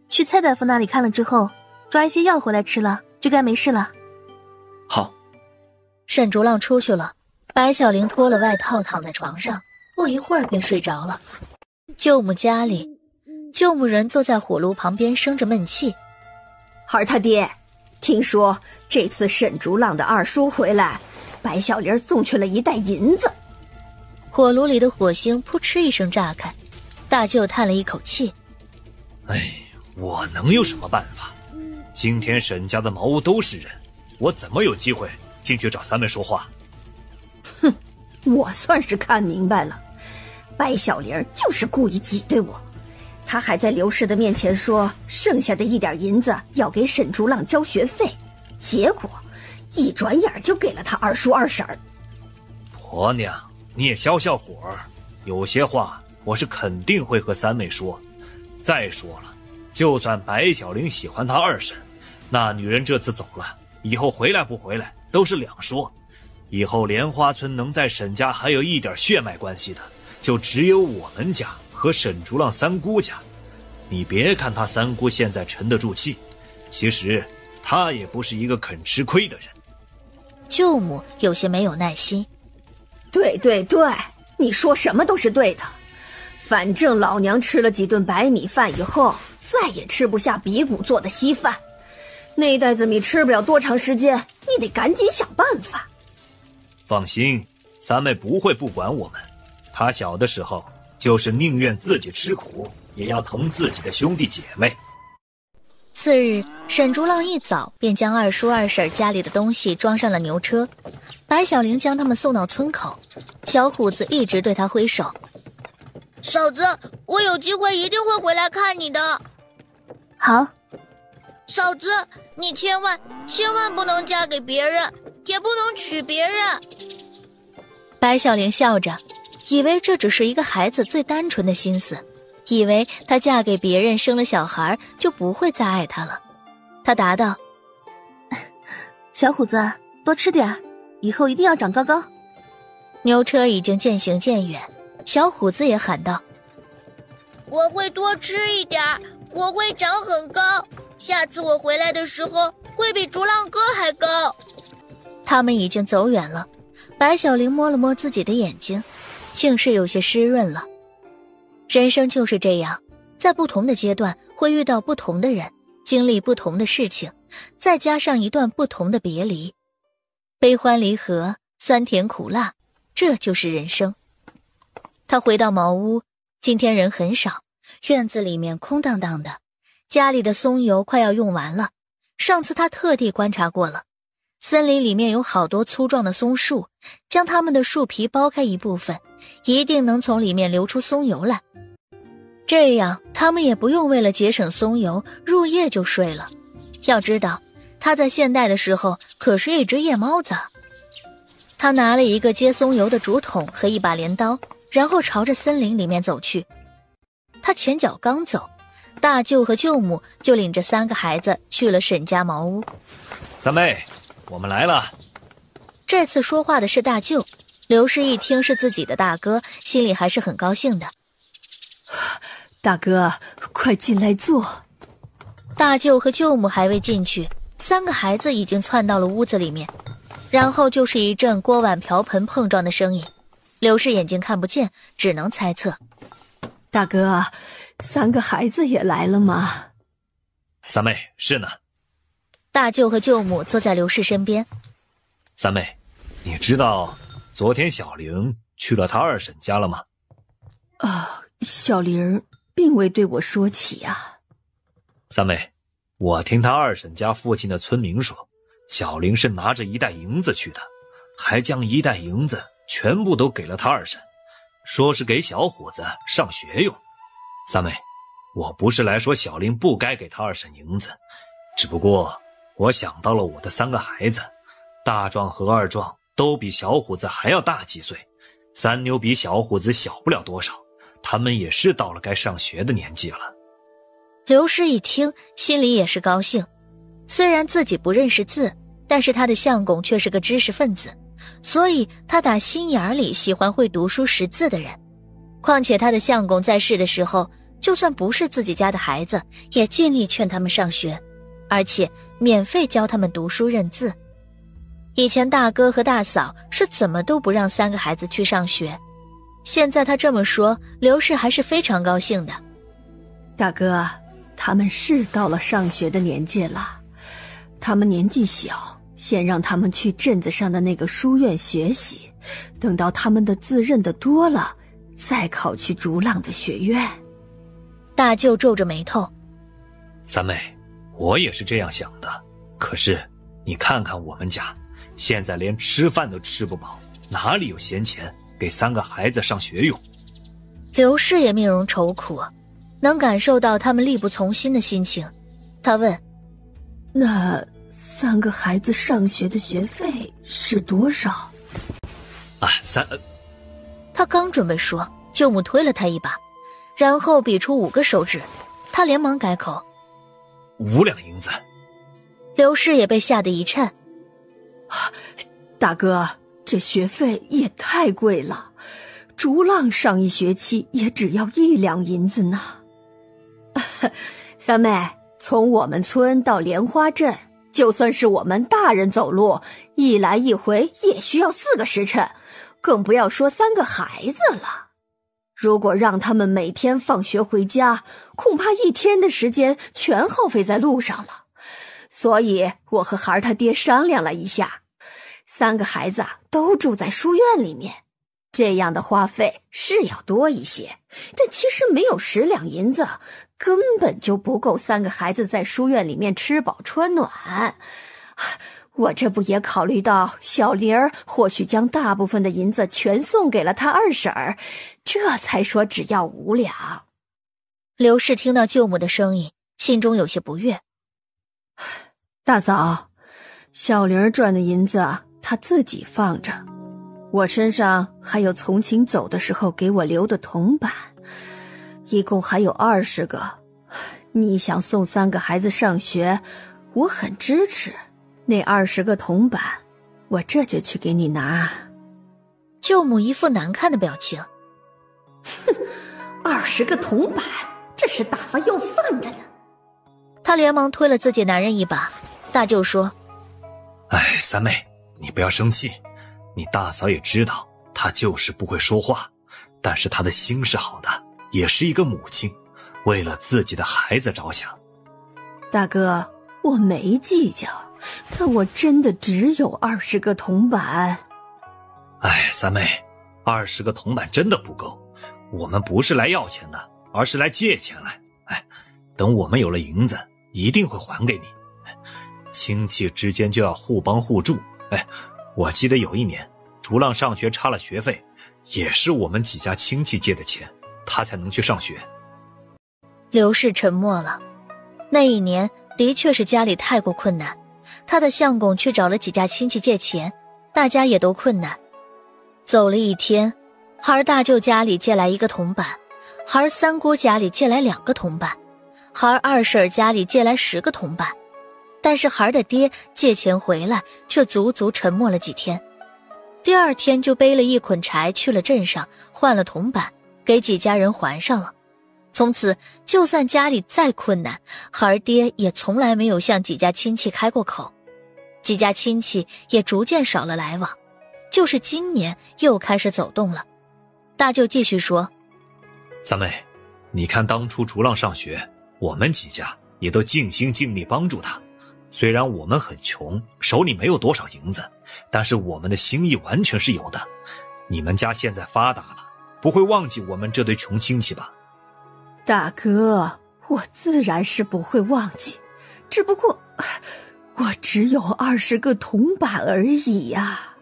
去蔡大夫那里看了之后，抓一些药回来吃了，就该没事了。好。沈竹浪出去了，白小玲脱了外套躺在床上，不一会儿便睡着了。舅母家里，舅母人坐在火炉旁边生着闷气。儿他爹，听说这次沈竹浪的二叔回来，白小玲送去了1袋银子。火炉里的火星扑哧一声炸开，大舅叹了一口气：哎，我能有什么办法？今天沈家的茅屋都是人，我怎么有机会进去找三妹说话？哼，我算是看明白了，白小玲就是故意挤兑我。他还在刘氏的面前说剩下的1点银子要给沈竹浪交学费，结果一转眼就给了他二叔二婶儿。婆娘，你也消消火，有些话我是肯定会和三妹说。再说了，就算白小玲喜欢她二婶，那女人这次走了，以后回来不回来都是两说。以后莲花村能在沈家还有一点血脉关系的，就只有我们家和沈竹浪三姑家。你别看她三姑现在沉得住气，其实她也不是一个肯吃亏的人。舅母有些没有耐心。对对对，你说什么都是对的。反正老娘吃了几顿白米饭以后，再也吃不下比谷做的稀饭。那袋子米吃不了多长时间，你得赶紧想办法。放心，三妹不会不管我们。她小的时候就是宁愿自己吃苦，也要疼自己的兄弟姐妹。次日，沈竹浪一早便将二叔二婶家里的东西装上了牛车，白小玲将他们送到村口，小虎子一直对他挥手：嫂子，我有机会一定会回来看你的。好。嫂子，你千万不能嫁给别人，也不能娶别人。白小玲笑着，以为这只是一个孩子最单纯的心思，以为她嫁给别人生了小孩就不会再爱他了。她答道：小虎子，多吃点，以后一定要长高高。牛车已经渐行渐远，小虎子也喊道：我会多吃一点，我会长很高，下次我回来的时候会比竹浪哥还高。他们已经走远了，白小玲摸了摸自己的眼睛，竟是有些湿润了。人生就是这样，在不同的阶段会遇到不同的人，经历不同的事情，再加上一段不同的别离，悲欢离合，酸甜苦辣，这就是人生。他回到茅屋，今天人很少，院子里面空荡荡的，家里的松油快要用完了。上次他特地观察过了，森林里面有好多粗壮的松树，将它们的树皮剥开一部分，一定能从里面流出松油来。这样他们也不用为了节省松油入夜就睡了。要知道他在现代的时候可是一只夜猫子。他拿了一个接松油的竹筒和一把镰刀，然后朝着森林里面走去。他前脚刚走，大舅和舅母就领着3个孩子去了沈家茅屋。三妹，我们来了。这次说话的是大舅，刘氏一听是自己的大哥，心里还是很高兴的。大哥，快进来坐。大舅和舅母还未进去，3个孩子已经窜到了屋子里面，然后就是一阵锅碗瓢盆碰撞的声音。刘氏眼睛看不见，只能猜测。大哥，3个孩子也来了吗？三妹，是呢。大舅和舅母坐在刘氏身边。三妹，你知道昨天小玲去了她二婶家了吗？小玲并未对我说起啊。三妹，我听她二婶家附近的村民说，小玲是拿着1袋银子去的，还将1袋银子全部都给了她二婶，说是给小虎子上学用。三妹，我不是来说小玲不该给她二婶银子，只不过我想到了我的3个孩子，大壮和二壮都比小虎子还要大几岁，三妞比小虎子小不了多少，他们也是到了该上学的年纪了。刘氏一听，心里也是高兴。虽然自己不认识字，但是他的相公却是个知识分子，所以他打心眼里喜欢会读书识字的人。况且他的相公在世的时候，就算不是自己家的孩子，也尽力劝他们上学，而且免费教他们读书认字。以前大哥和大嫂是怎么都不让3个孩子去上学，现在他这么说，刘氏还是非常高兴的。大哥，他们是到了上学的年纪了，他们年纪小，先让他们去镇子上的那个书院学习，等到他们的字认得多了，再考去竹浪的学院。大舅皱着眉头，三妹，我也是这样想的，可是你看看我们家，现在连吃饭都吃不饱，哪里有闲钱给3个孩子上学用？刘氏也面容愁苦，能感受到他们力不从心的心情。他问：那3个孩子上学的学费是多少？他刚准备说，舅母推了他一把，然后比出5个手指，他连忙改口5两银子。刘氏也被吓得一颤，大哥，这学费也太贵了，竹浪上1学期也只要1两银子呢。三妹，从我们村到莲花镇，就算是我们大人走路，一来一回也需要4个时辰，更不要说3个孩子了。如果让他们每天放学回家，恐怕1天的时间全耗费在路上了。所以我和孩儿他爹商量了一下，3个孩子都住在书院里面，这样的花费是要多一些，但其实没有10两银子，根本就不够3个孩子在书院里面吃饱穿暖。我这不也考虑到小玲儿或许将大部分的银子全送给了他二婶儿，这才说只要5两。刘氏听到舅母的声音，心中有些不悦。大嫂，小玲儿赚的银子她自己放着，我身上还有从前走的时候给我留的铜板，一共还有20个。你想送3个孩子上学，我很支持。那20个铜板，我这就去给你拿。舅母一副难看的表情。哼，20个铜板，这是打发要饭的呢。他连忙推了自己男人一把。大舅说：三妹，你不要生气，你大嫂也知道她就是不会说话，但是她的心是好的，也是一个母亲，为了自己的孩子着想。大哥，我没计较，但我真的只有20个铜板。三妹，20个铜板真的不够，我们不是来要钱的，而是来借钱来。等我们有了银子，一定会还给你。亲戚之间就要互帮互助。我记得有一年竹浪上学差了学费，也是我们几家亲戚借的钱，他才能去上学。刘氏沉默了。那一年的确是家里太过困难，他的相公去找了几家亲戚借钱，大家也都困难。走了1天，孩儿大舅家里借来1个铜板，孩儿三姑家里借来2个铜板，孩儿二婶家里借来10个铜板。但是孩儿的爹借钱回来，却足足沉默了几天。第2天就背了1捆柴去了镇上，换了铜板，给几家人还上了。从此，就算家里再困难，孩儿爹也从来没有向几家亲戚开过口，几家亲戚也逐渐少了来往。就是今年又开始走动了。大舅继续说：三妹，你看当初竹浪上学，我们几家也都尽心尽力帮助他。虽然我们很穷，手里没有多少银子，但是我们的心意完全是有的。你们家现在发达了，不会忘记我们这对穷亲戚吧？大哥，我自然是不会忘记，只不过我只有20个铜板而已呀。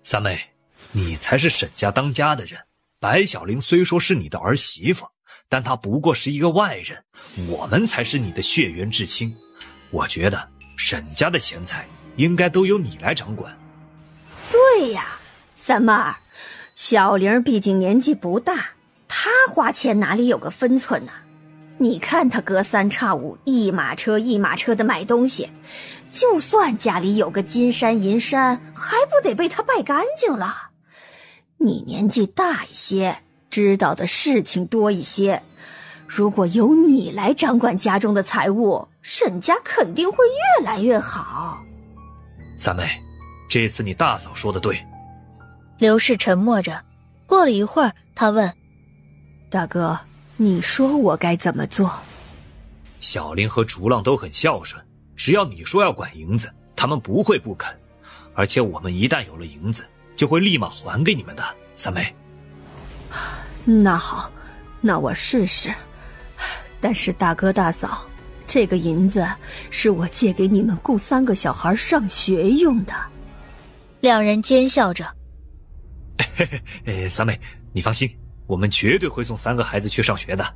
三妹，你才是沈家当家的人。白小玲虽说是你的儿媳妇，但她不过是一个外人，我们才是你的血缘至亲。我觉得沈家的钱财应该都由你来掌管。对呀，三妹儿，小玲毕竟年纪不大，她花钱哪里有个分寸呢？你看她隔三差五一马车一马车的买东西，就算家里有个金山银山，还不得被她败干净了？你年纪大一些，知道的事情多一些，如果由你来掌管家中的财物，沈家肯定会越来越好。三妹，这次你大嫂说的对。刘氏沉默着，过了一会儿，他问：大哥，你说我该怎么做？小玲和竹浪都很孝顺，只要你说要管银子，他们不会不肯。而且我们一旦有了银子，就会立马还给你们的，三妹。那好，那我试试。但是大哥大嫂，这个银子是我借给你们雇3个小孩上学用的。两人奸笑着。三妹，你放心，我们绝对会送3个孩子去上学的。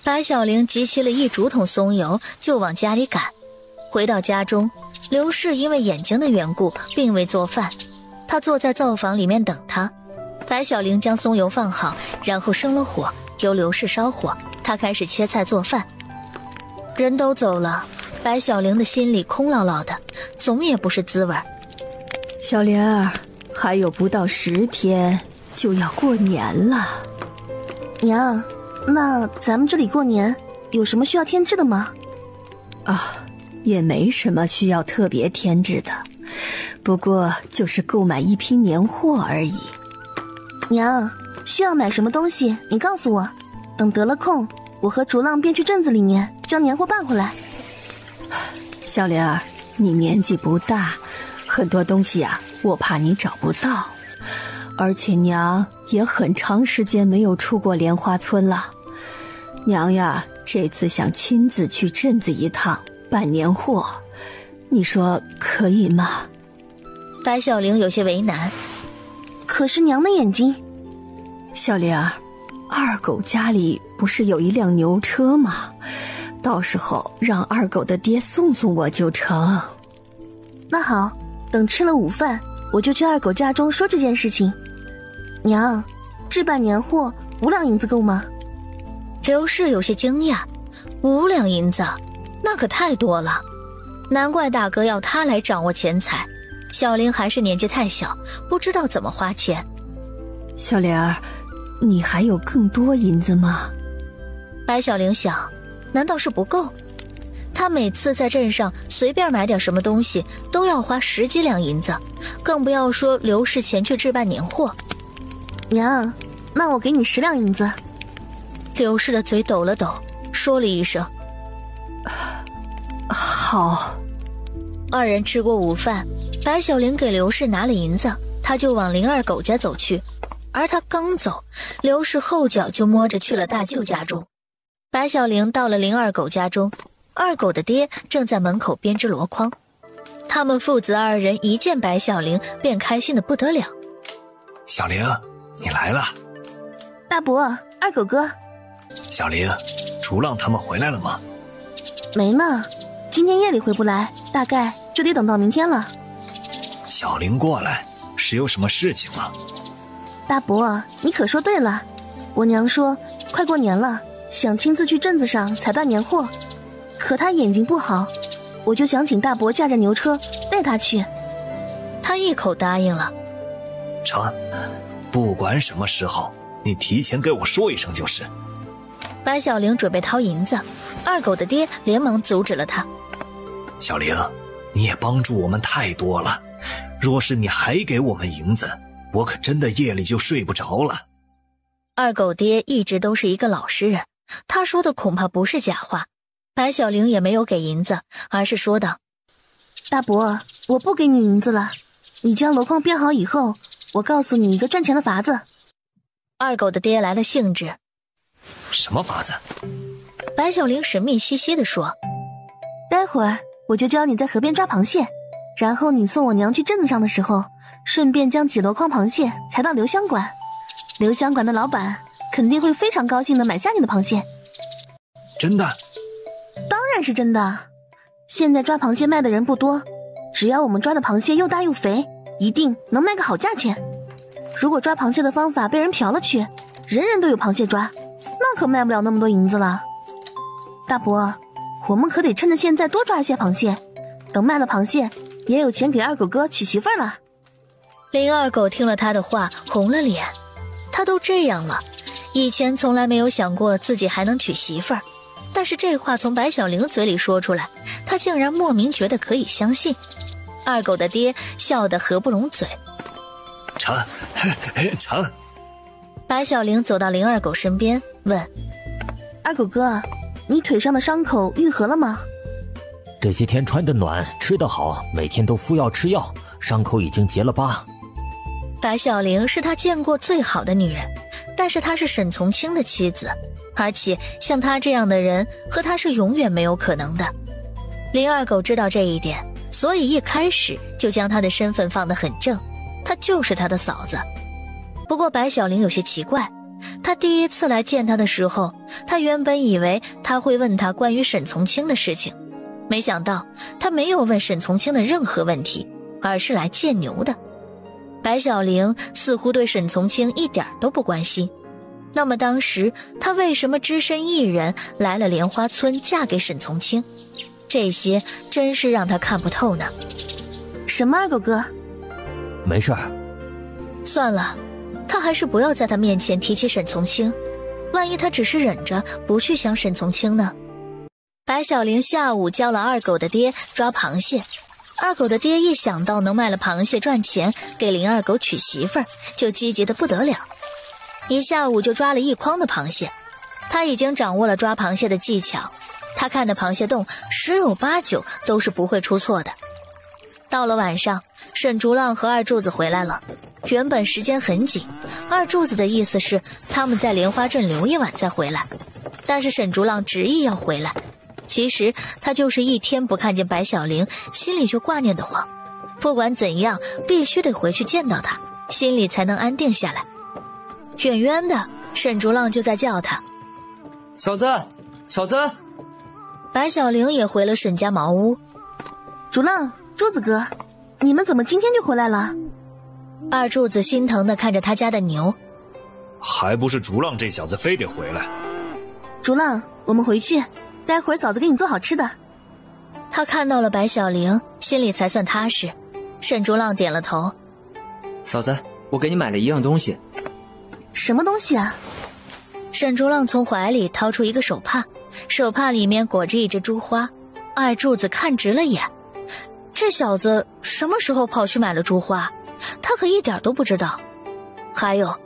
白小玲集齐了1竹筒松油，就往家里赶。回到家中，刘氏因为眼睛的缘故，并未做饭。他坐在灶房里面等他。白小玲将松油放好，然后生了火，由刘氏烧火。他开始切菜做饭。人都走了，白小玲的心里空落落的，总也不是滋味。小莲儿，还有不到10天就要过年了。娘，那咱们这里过年有什么需要添置的吗？也没什么需要特别添置的，不过就是购买一批年货而已。娘，需要买什么东西你告诉我，等得了空，我和竹浪便去镇子里面将年货办回来。小莲儿，你年纪不大，很多东西啊，我怕你找不到。而且娘也很长时间没有出过莲花村了。娘呀，这次想亲自去镇子一趟办年货，你说可以吗？白小玲有些为难。可是娘的眼睛。小莲儿，二狗家里不是有一辆牛车吗？到时候让二狗的爹送送我就成。那好，等吃了午饭，我就去二狗家中说这件事情。娘，置办年货5两银子够吗？刘氏有些惊讶，5两银子，那可太多了。难怪大哥要他来掌握钱财。小玲还是年纪太小，不知道怎么花钱。小莲儿，你还有更多银子吗？白小玲想，难道是不够？她每次在镇上随便买点什么东西都要花10几两银子，更不要说刘氏前去置办年货。娘，那我给你10两银子。刘氏的嘴抖了抖，说了一声好。二人吃过午饭，白小玲给刘氏拿了银子，他就往林二狗家走去。而他刚走，刘氏后脚就摸着去了大舅家中。白小玲到了林二狗家中，二狗的爹正在门口编织箩筐。他们父子2人一见白小玲便开心得不得了。小玲，你来了。大伯，二狗哥。小玲，竹浪他们回来了吗？没呢，今天夜里回不来，大概就得等到明天了。小玲过来是有什么事情吗？大伯，你可说对了，我娘说快过年了，想亲自去镇子上采办年货，可她眼睛不好，我就想请大伯驾着牛车带她去。他一口答应了。成，不管什么时候，你提前给我说一声就是。白小玲准备掏银子，二狗的爹连忙阻止了他。小玲，你也帮助我们太多了，若是你还给我们银子，我可真的夜里就睡不着了。二狗爹一直都是一个老实人，他说的恐怕不是假话。白小玲也没有给银子，而是说道：大伯，我不给你银子了，你将箩筐编好以后，我告诉你一个赚钱的法子。二狗的爹来了兴致。什么法子？白小玲神秘兮兮地说：待会儿我就教你在河边抓螃蟹，然后你送我娘去镇子上的时候，顺便将几箩筐螃蟹抬到留香馆，留香馆的老板肯定会非常高兴地买下你的螃蟹。真的？当然是真的。现在抓螃蟹卖的人不多，只要我们抓的螃蟹又大又肥，一定能卖个好价钱。如果抓螃蟹的方法被人嫖了去，人人都有螃蟹抓，那可卖不了那么多银子了。大伯，我们可得趁着现在多抓一些螃蟹，等卖了螃蟹也有钱给二狗哥娶媳妇儿了。林二狗听了他的话红了脸，他都这样了，以前从来没有想过自己还能娶媳妇儿，但是这话从白小玲嘴里说出来，他竟然莫名觉得可以相信。二狗的爹笑得合不拢嘴。成，成。白小玲走到林二狗身边问：二狗哥，你腿上的伤口愈合了吗？这些天穿得暖，吃得好，每天都敷药吃药，伤口已经结了疤。白小玲是他见过最好的女人，但是她是沈从清的妻子，而且像她这样的人和她是永远没有可能的。林二狗知道这一点，所以一开始就将她的身份放得很正，她就是他的嫂子。不过白小玲有些奇怪，她第一次来见他的时候，她原本以为他会问他关于沈从清的事情，没想到他没有问沈从清的任何问题，而是来见牛的。白小玲似乎对沈从清一点都不关心，那么当时她为什么只身一人来了莲花村嫁给沈从清？这些真是让她看不透呢。什么二狗哥？没事儿。算了，她还是不要在他面前提起沈从清，万一她只是忍着不去想沈从清呢？白小玲下午教了二狗的爹抓螃蟹，二狗的爹一想到能卖了螃蟹赚钱，给林二狗娶媳妇儿，就积极得不得了。一下午就抓了1筐的螃蟹，他已经掌握了抓螃蟹的技巧，他看的螃蟹洞10有8九都是不会出错的。到了晚上，沈竹浪和二柱子回来了，原本时间很紧，二柱子的意思是他们在莲花镇留一晚再回来，但是沈竹浪执意要回来。其实他就是一天不看见白小玲，心里就挂念得慌，不管怎样必须得回去见到她，心里才能安定下来。远远的沈竹浪就在叫他，嫂子，嫂子。白小玲也回了沈家茅屋。竹浪，柱子哥，你们怎么今天就回来了？二柱子心疼地看着他家的牛，还不是竹浪这小子非得回来。竹浪，我们回去，待会儿嫂子给你做好吃的。他看到了白小玲，心里才算踏实。沈竹浪点了头。嫂子，我给你买了一样东西。什么东西啊？沈竹浪从怀里掏出一个手帕，手帕里面裹着一只珠花。二柱子看直了眼，这小子什么时候跑去买了珠花？他可一点都不知道。还有，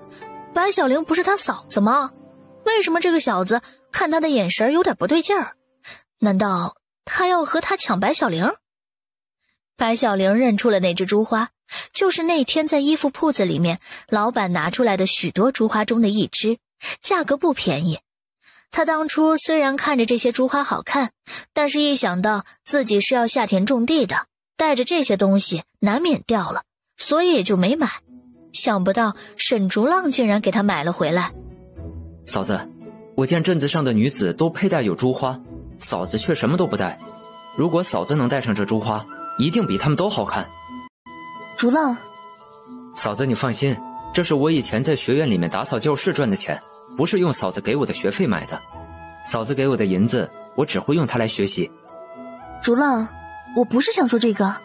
白小玲不是他嫂子吗？为什么这个小子看他的眼神有点不对劲儿？难道他要和他抢白小玲？白小玲认出了那只珠花，就是那天在衣服铺子里面老板拿出来的许多珠花中的一只，价格不便宜。他当初虽然看着这些珠花好看，但是一想到自己是要下田种地的，带着这些东西难免掉了，所以也就没买。想不到沈竹浪竟然给他买了回来。嫂子，我见镇子上的女子都佩戴有珠花，嫂子却什么都不戴。如果嫂子能戴上这珠花，一定比他们都好看。竹浪，嫂子你放心，这是我以前在学院里面打扫教室赚的钱，不是用嫂子给我的学费买的。嫂子给我的银子，我只会用它来学习。竹浪，我不是想说这个。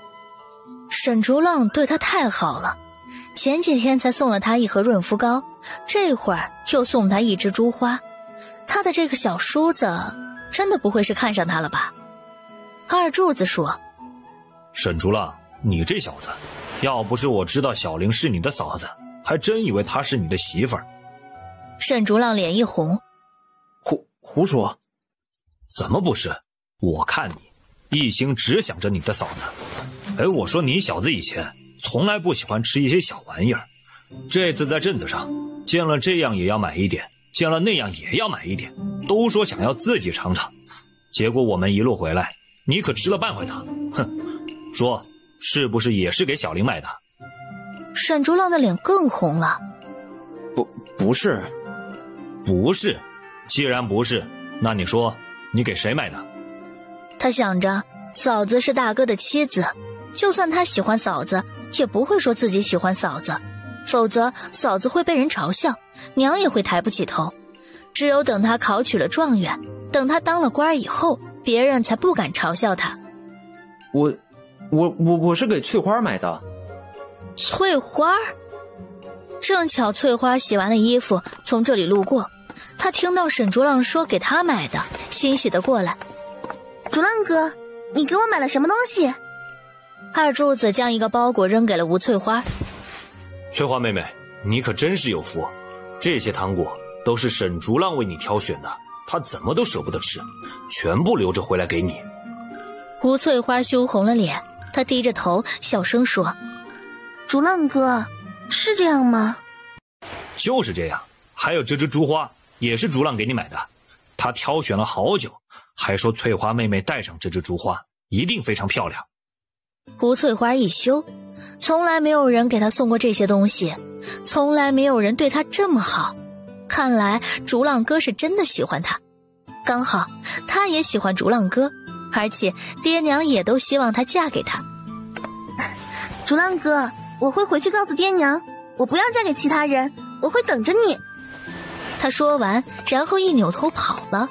沈竹浪对他太好了，前几天才送了他一盒润肤膏，这会儿又送他一只珠花。他的这个小叔子真的不会是看上他了吧？二柱子说，沈竹浪，你这小子，要不是我知道小玲是你的嫂子，还真以为她是你的媳妇儿。沈竹浪脸一红，胡说。怎么不是？我看你一心只想着你的嫂子。哎，我说你小子以前从来不喜欢吃一些小玩意儿，这次在镇子上见了这样也要买一点，见了那样也要买一点，都说想要自己尝尝，结果我们一路回来，你可吃了半回糖。哼，说是不是也是给小玲买的？沈竹浪的脸更红了。不是。不是？既然不是，那你说你给谁买的？他想着嫂子是大哥的妻子，就算他喜欢嫂子，也不会说自己喜欢嫂子，否则嫂子会被人嘲笑，娘也会抬不起头。只有等他考取了状元，等他当了官以后，别人才不敢嘲笑他。我是给翠花买的。翠花？正巧翠花洗完了衣服从这里路过，他听到沈竹浪说给他买的，欣喜的过来。竹浪哥，你给我买了什么东西？二柱子将一个包裹扔给了吴翠花。翠花妹妹，你可真是有福，这些糖果都是沈竹浪为你挑选的，他怎么都舍不得吃，全部留着回来给你。吴翠花羞红了脸，她低着头小声说：竹浪哥，是这样吗？就是这样，还有这只珠花也是竹浪给你买的，他挑选了好久，还说翠花妹妹戴上这只珠花一定非常漂亮。吴翠花一羞，从来没有人给她送过这些东西，从来没有人对她这么好，看来竹浪哥是真的喜欢她，刚好她也喜欢竹浪哥，而且爹娘也都希望她嫁给他。竹浪哥，我会回去告诉爹娘，我不要嫁给其他人，我会等着你。他说完，然后一扭头跑了。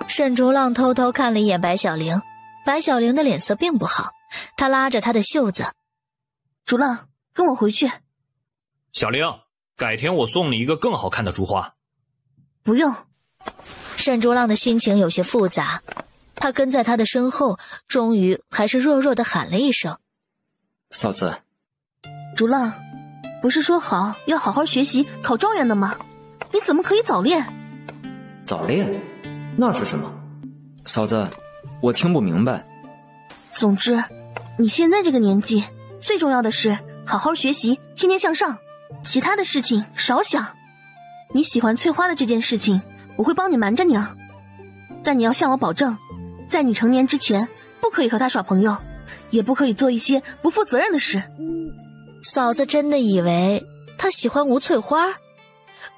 沈竹浪偷偷看了一眼白小玲，白小玲的脸色并不好，他拉着她的袖子：竹浪，跟我回去。小玲，改天我送你一个更好看的珠花。不用。沈竹浪的心情有些复杂，他跟在他的身后，终于还是弱弱地喊了一声：嫂子。竹浪，不是说好要好好学习考状元的吗？你怎么可以早恋？早恋？那是什么？嫂子，我听不明白。总之，你现在这个年纪，最重要的是好好学习，天天向上，其他的事情少想。你喜欢翠花的这件事情，我会帮你瞒着娘，但你要向我保证，在你成年之前，不可以和她耍朋友，也不可以做一些不负责任的事。嫂子真的以为他喜欢吴翠花，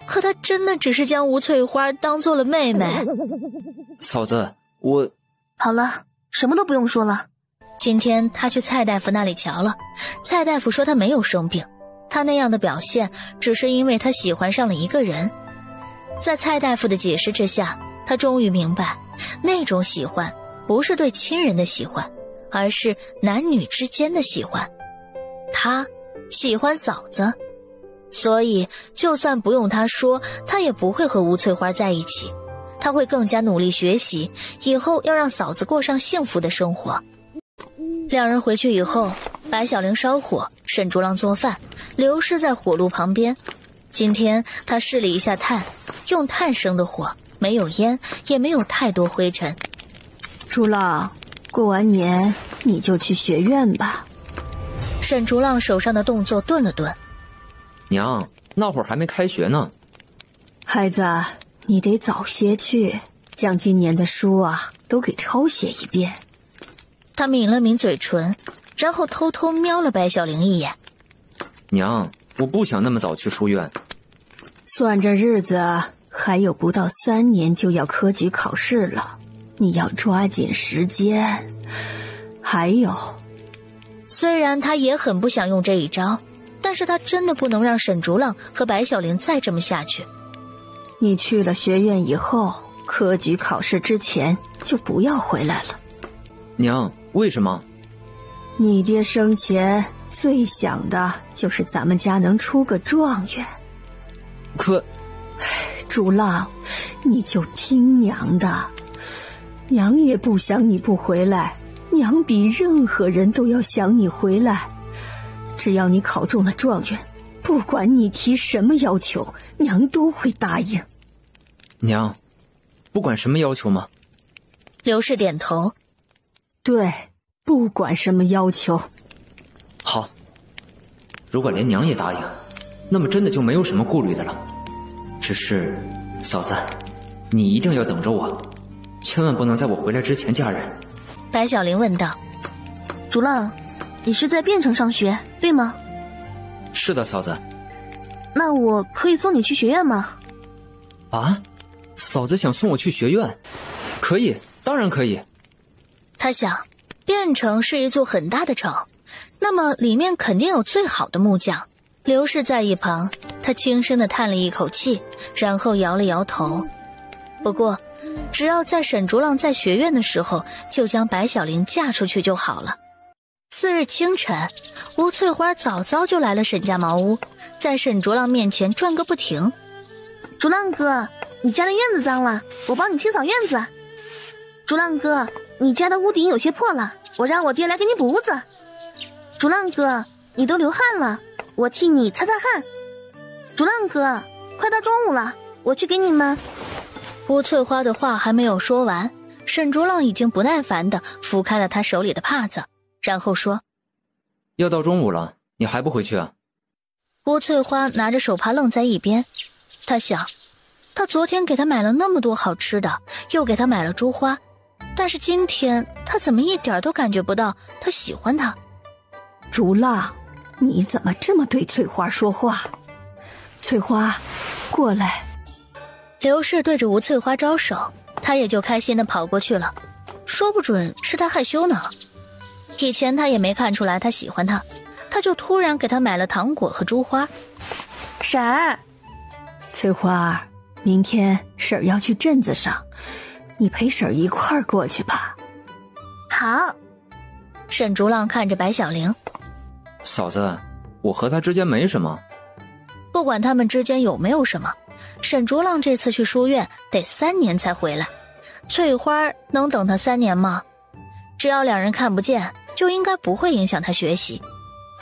可他真的只是将吴翠花当做了妹妹。嫂子，我……好了，什么都不用说了。今天他去蔡大夫那里瞧了，蔡大夫说他没有生病，他那样的表现只是因为他喜欢上了一个人。在蔡大夫的解释之下，他终于明白，那种喜欢不是对亲人的喜欢，而是男女之间的喜欢。他喜欢嫂子，所以就算不用他说，他也不会和吴翠花在一起，他会更加努力学习，以后要让嫂子过上幸福的生活。两人回去以后，白小玲烧火，沈竹浪做饭，刘氏在火炉旁边。今天他试了一下炭，用炭生的火，没有烟，也没有太多灰尘。竹浪，过完年你就去学院吧。沈竹浪手上的动作顿了顿。娘，那会儿还没开学呢。孩子，你得早些去，将今年的书啊都给抄写一遍。他抿了抿嘴唇，然后偷偷瞄了白小玲一眼。娘，我不想那么早去书院。算着日子，还有不到3年就要科举考试了，你要抓紧时间。还有，虽然他也很不想用这一招，但是他真的不能让沈竹浪和白小玲再这么下去。你去了学院以后，科举考试之前就不要回来了。娘，为什么？你爹生前最想的就是咱们家能出个状元。可，竹浪，你就听娘的，娘也不想你不回来，娘比任何人都要想你回来。只要你考中了状元，不管你提什么要求，娘都会答应。娘，不管什么要求吗？刘氏点头。对，不管什么要求。好，如果连娘也答应，那么真的就没有什么顾虑的了。只是，嫂子，你一定要等着我，千万不能在我回来之前嫁人。白小玲问道。竹浪，你是在汴城上学，对吗？是的，嫂子。那我可以送你去学院吗？啊？嫂子想送我去学院？可以，当然可以。他想，汴城是一座很大的城，那么里面肯定有最好的木匠。刘氏在一旁，他轻声地叹了一口气，然后摇了摇头。不过，只要在沈竹浪在学院的时候，就将白小玲嫁出去就好了。次日清晨，吴翠花早早就来了沈家茅屋，在沈竹浪面前转个不停。竹浪哥，你家的院子脏了，我帮你清扫院子。竹浪哥，你家的屋顶有些破了，我让我爹来给你补屋子。竹浪哥，你都流汗了，我替你擦擦汗。竹浪哥，快到中午了，我去给你们。吴翠花的话还没有说完，沈竹浪已经不耐烦地拂开了他手里的帕子，然后说：要到中午了，你还不回去啊？吴翠花拿着手帕愣在一边，她想，他昨天给他买了那么多好吃的，又给他买了珠花，但是今天他怎么一点都感觉不到他喜欢他？竹浪，你怎么这么对翠花说话？翠花，过来。刘氏对着吴翠花招手，他也就开心地跑过去了，说不准是他害羞呢。以前他也没看出来他喜欢他，他就突然给他买了糖果和珠花。婶儿，翠花，明天婶儿要去镇子上，你陪婶儿一块儿过去吧。好。沈竹浪看着白小玲，嫂子，我和他之间没什么。不管他们之间有没有什么，沈竹浪这次去书院得3年才回来，翠花能等他3年吗？只要两人看不见，就应该不会影响他学习。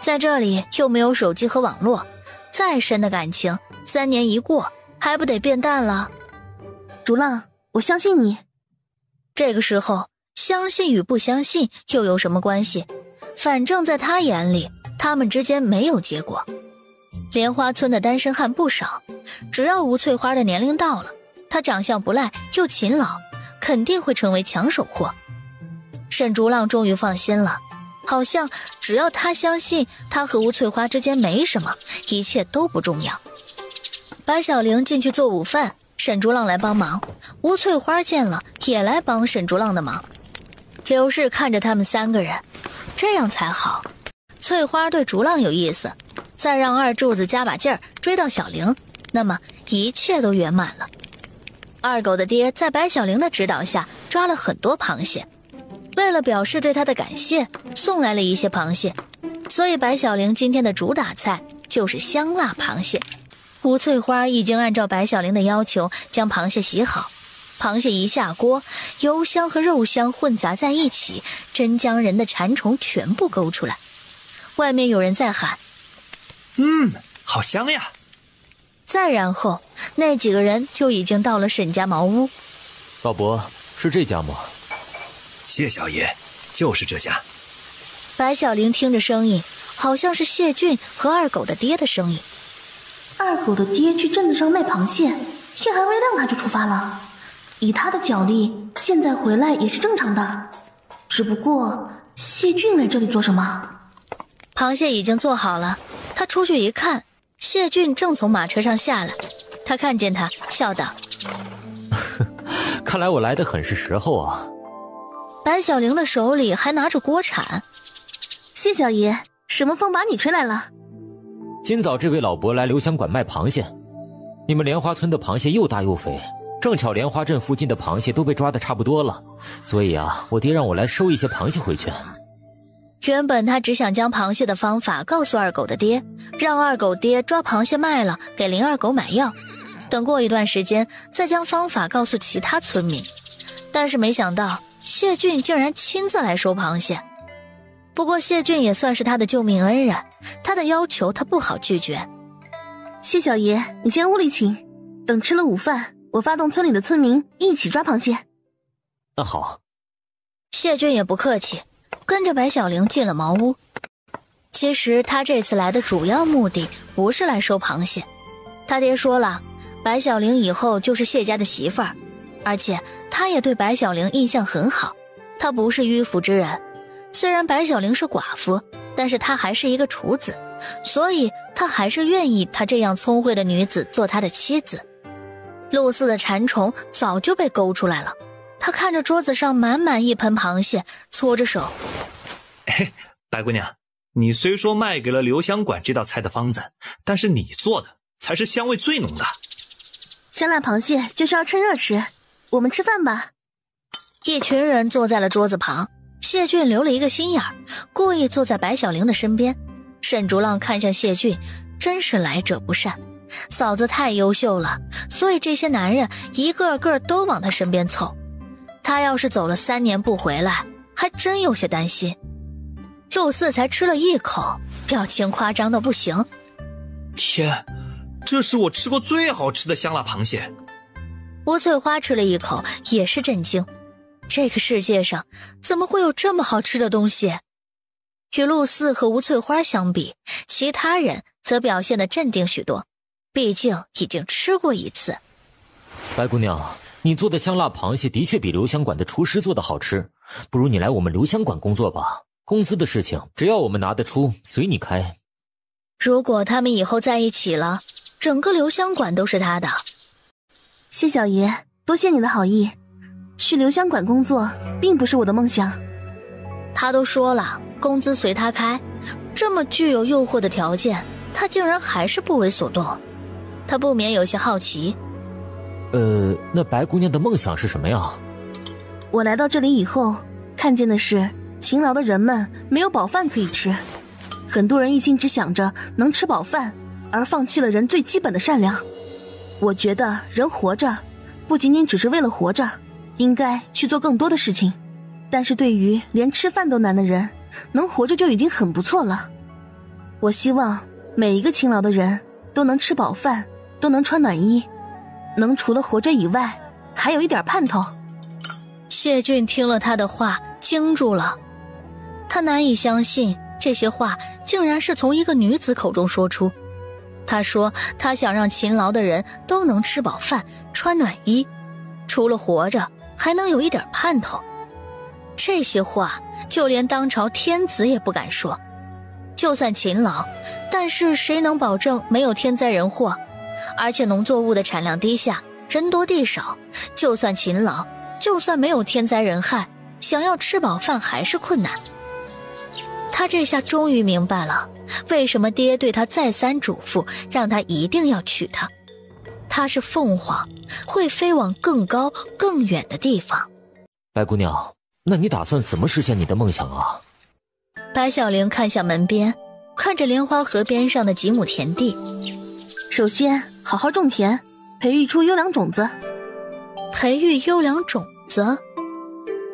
在这里又没有手机和网络，再深的感情3年一过，还不得变淡了？竹浪，我相信你。这个时候，相信与不相信又有什么关系？反正在他眼里，他们之间没有结果。莲花村的单身汉不少，只要吴翠花的年龄到了，她长相不赖又勤劳，肯定会成为抢手货。沈竹浪终于放心了，好像只要他相信他和吴翠花之间没什么，一切都不重要。白小玲进去做午饭，沈竹浪来帮忙，吴翠花见了也来帮沈竹浪的忙。刘氏看着他们3个人，这样才好。翠花对竹浪有意思，再让二柱子加把劲儿追到小玲，那么一切都圆满了。二狗的爹在白小玲的指导下抓了很多螃蟹，为了表示对他的感谢，送来了一些螃蟹，所以白小玲今天的主打菜就是香辣螃蟹。吴翠花已经按照白小玲的要求将螃蟹洗好，螃蟹一下锅，油香和肉香混杂在一起，真将人的馋虫全部勾出来。外面有人在喊：好香呀！再然后那几个人就已经到了沈家茅屋。老伯，是这家吗？谢小爷，就是这家。白小玲听着声音，好像是谢俊和二狗的爹的声音。二狗的爹去镇子上卖螃蟹，天还未亮他就出发了。以他的脚力，现在回来也是正常的。只不过谢俊来这里做什么？螃蟹已经做好了，他出去一看，谢俊正从马车上下来。他看见他，笑道：看来我来得很是时候啊。白小玲的手里还拿着锅铲。谢小爷，什么风把你吹来了？今早这位老伯来留香馆卖螃蟹，你们莲花村的螃蟹又大又肥，正巧莲花镇附近的螃蟹都被抓得差不多了，所以啊，我爹让我来收一些螃蟹回去。原本他只想将螃蟹的方法告诉二狗的爹，让二狗爹抓螃蟹卖了给林二狗买药，等过一段时间再将方法告诉其他村民。但是没想到谢俊竟然亲自来收螃蟹。不过谢俊也算是他的救命恩人，他的要求他不好拒绝。谢小爷，你先屋里请，等吃了午饭，我发动村里的村民一起抓螃蟹。那好。谢俊也不客气，跟着白小玲进了茅屋。其实他这次来的主要目的不是来收螃蟹，他爹说了，白小玲以后就是谢家的媳妇儿，而且他也对白小玲印象很好，他不是迂腐之人。虽然白小玲是寡妇，但是她还是一个处子，所以他还是愿意她这样聪慧的女子做他的妻子。陆四的馋虫早就被勾出来了，他看着桌子上满满一盆螃蟹，搓着手：白姑娘，你虽说卖给了留香馆这道菜的方子，但是你做的才是香味最浓的。香辣螃蟹就是要趁热吃，我们吃饭吧。一群人坐在了桌子旁，谢俊留了一个心眼儿，故意坐在白小玲的身边。沈竹浪看向谢俊，真是来者不善，嫂子太优秀了，所以这些男人一个个都往他身边凑。他要是走了3年不回来，还真有些担心。陆四才吃了一口，表情夸张到不行。天，这是我吃过最好吃的香辣螃蟹。吴翠花吃了一口，也是震惊。这个世界上怎么会有这么好吃的东西？与陆四和吴翠花相比，其他人则表现得镇定许多，毕竟已经吃过一次。白姑娘，你做的香辣螃蟹的确比留香馆的厨师做的好吃，不如你来我们留香馆工作吧。工资的事情只要我们拿得出，随你开。如果他们以后在一起了，整个留香馆都是他的。谢小爷，多谢你的好意。去留香馆工作并不是我的梦想。他都说了，工资随他开，这么具有诱惑的条件，他竟然还是不为所动。他不免有些好奇。那白姑娘的梦想是什么呀？我来到这里以后，看见的是勤劳的人们没有饱饭可以吃，很多人一心只想着能吃饱饭，而放弃了人最基本的善良。我觉得人活着不仅仅只是为了活着，应该去做更多的事情。但是对于连吃饭都难的人，能活着就已经很不错了。我希望每一个勤劳的人都能吃饱饭，都能穿暖衣，能除了活着以外还有一点盼头。谢俊听了他的话惊住了，他难以相信这些话竟然是从一个女子口中说出。他说他想让勤劳的人都能吃饱饭，穿暖衣，除了活着还能有一点盼头。这些话就连当朝天子也不敢说。就算勤劳，但是谁能保证没有天灾人祸？而且农作物的产量低下，人多地少，就算勤劳，就算没有天灾人害，想要吃饱饭还是困难。他这下终于明白了，为什么爹对他再三嘱咐，让他一定要娶她。她是凤凰，会飞往更高更远的地方。白姑娘，那你打算怎么实现你的梦想啊？白小玲看向门边，看着莲花河边上的几亩田地。首先好好种田，培育出优良种子。培育优良种子？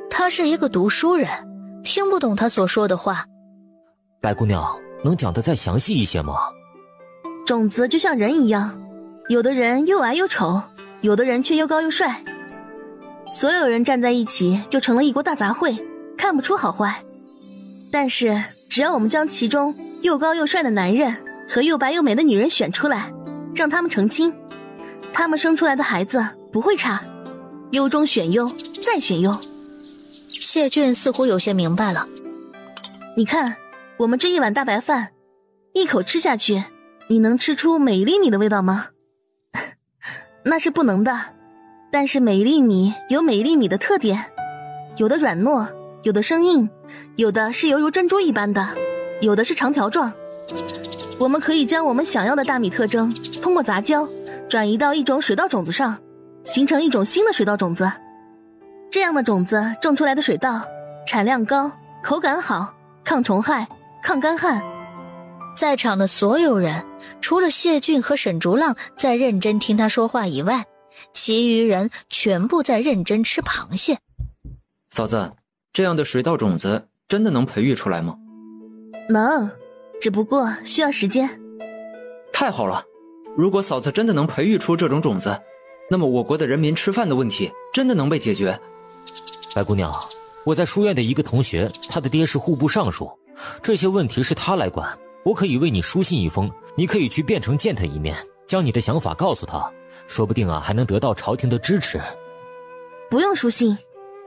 他是一个读书人，听不懂他所说的话。白姑娘，能讲得再详细一些吗？种子就像人一样，有的人又矮又丑，有的人却又高又帅，所有人站在一起就成了一锅大杂烩，看不出好坏。但是只要我们将其中又高又帅的男人和又白又美的女人选出来，让他们成亲，他们生出来的孩子不会差，优中选优，再选优。谢俊似乎有些明白了。你看，我们这一碗大白饭，一口吃下去，你能吃出每一粒米的味道吗？那是不能的。但是每一粒米有每一粒米的特点，有的软糯，有的生硬，有的是犹如珍珠一般的，有的是长条状。我们可以将我们想要的大米特征通过杂交转移到一种水稻种子上，形成一种新的水稻种子。这样的种子种出来的水稻产量高，口感好，抗虫害，抗干旱。在场的所有人除了谢俊和沈竹浪在认真听他说话以外，其余人全部在认真吃螃蟹。嫂子，这样的水稻种子真的能培育出来吗？能，只不过需要时间。太好了，如果嫂子真的能培育出这种种子，那么我国的人民吃饭的问题真的能被解决。白姑娘，我在书院的一个同学，他的爹是户部尚书，这些问题是他来管，我可以为你书信一封，你可以去汴城见他一面，将你的想法告诉他，说不定还能得到朝廷的支持。不用书信，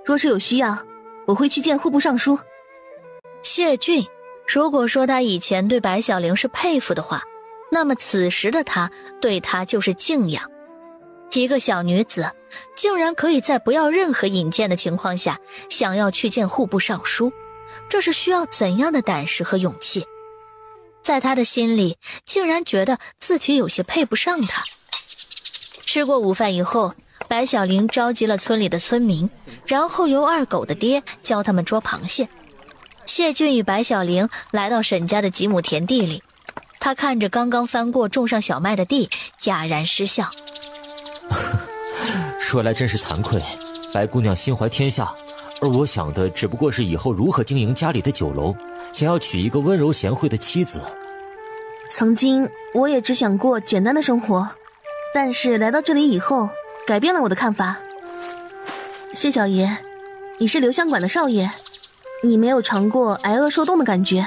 若是有需要，我会去见户部尚书。谢俊如果说他以前对白小玲是佩服的话，那么此时的他对她就是敬仰。一个小女子竟然可以在不要任何引荐的情况下想要去见户部尚书，这是需要怎样的胆识和勇气？在他的心里竟然觉得自己有些配不上他。吃过午饭以后，白小玲召集了村里的村民，然后由二狗的爹教他们捉螃蟹。谢俊与白小玲来到沈家的几亩田地里，他看着刚刚翻过种上小麦的地，哑然失笑。说来真是惭愧，白姑娘心怀天下，而我想的只不过是以后如何经营家里的酒楼，想要娶一个温柔贤惠的妻子。曾经我也只想过简单的生活，但是来到这里以后，改变了我的看法。谢小爷，你是留香馆的少爷，你没有尝过挨饿受冻的感觉，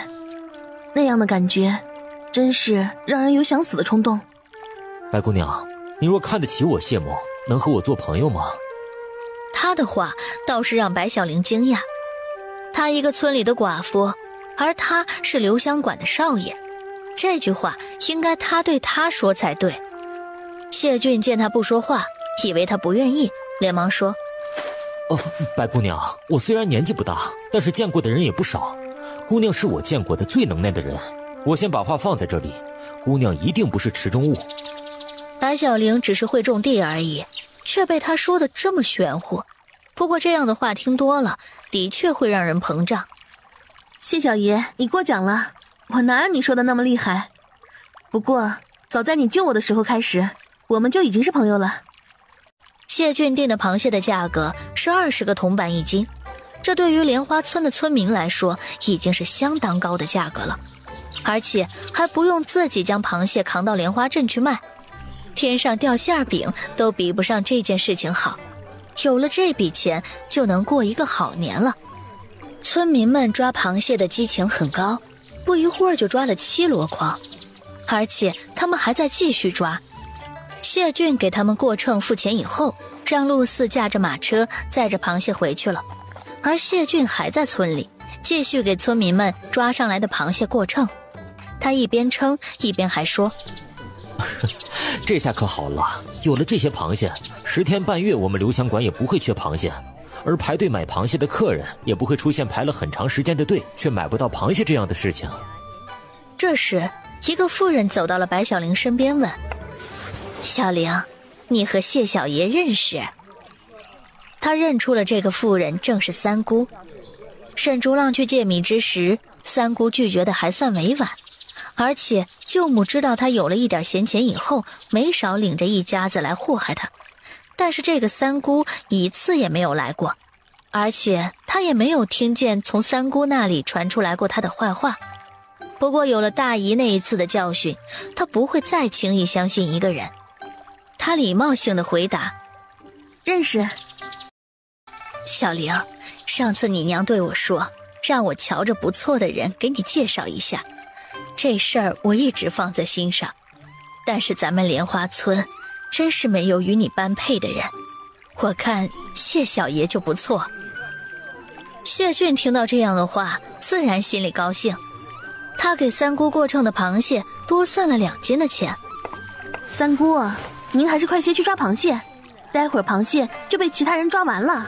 那样的感觉真是让人有想死的冲动。白姑娘，你若看得起我谢某，能和我做朋友吗？他的话倒是让白小玲惊讶，她一个村里的寡妇，而他是留香馆的少爷，这句话应该他对他说才对。谢俊见他不说话，以为他不愿意，连忙说：白姑娘，我虽然年纪不大，但是见过的人也不少，姑娘是我见过的最能耐的人，我先把话放在这里，姑娘一定不是池中物。白小玲只是会种地而已，却被他说的这么玄乎。不过这样的话听多了，的确会让人膨胀。谢小爷，你过奖了，我哪有你说的那么厉害？不过早在你救我的时候开始，我们就已经是朋友了。谢俊定的螃蟹的价格是20个铜板一斤，这对于莲花村的村民来说已经是相当高的价格了，而且还不用自己将螃蟹扛到莲花镇去卖，天上掉馅饼都比不上这件事情好。有了这笔钱，就能过一个好年了。村民们抓螃蟹的激情很高，不一会儿就抓了7箩筐，而且他们还在继续抓。谢俊给他们过秤付钱以后，让陆四驾着马车载着螃蟹回去了，而谢俊还在村里继续给村民们抓上来的螃蟹过秤。他一边称一边还说：这下可好了，有了这些螃蟹，10天半月我们留香馆也不会缺螃蟹，而排队买螃蟹的客人也不会出现排了很长时间的队却买不到螃蟹这样的事情。这时一个妇人走到了白小玲身边问：小玲，你和谢小爷认识？他认出了这个妇人正是三姑。沈竹浪去借米之时，三姑拒绝的还算委婉，而且舅母知道他有了一点闲钱以后，没少领着一家子来祸害他。但是这个三姑一次也没有来过，而且他也没有听见从三姑那里传出来过他的坏话。不过有了大姨那一次的教训，他不会再轻易相信一个人。他礼貌性的回答：认识。小玲，上次你娘对我说，让我瞧着不错的人给你介绍一下，这事儿我一直放在心上，但是咱们莲花村真是没有与你般配的人，我看谢小爷就不错。谢俊听到这样的话，自然心里高兴，他给三姑过秤的螃蟹多算了2斤的钱。三姑啊，您还是快些去抓螃蟹，待会儿螃蟹就被其他人抓完了。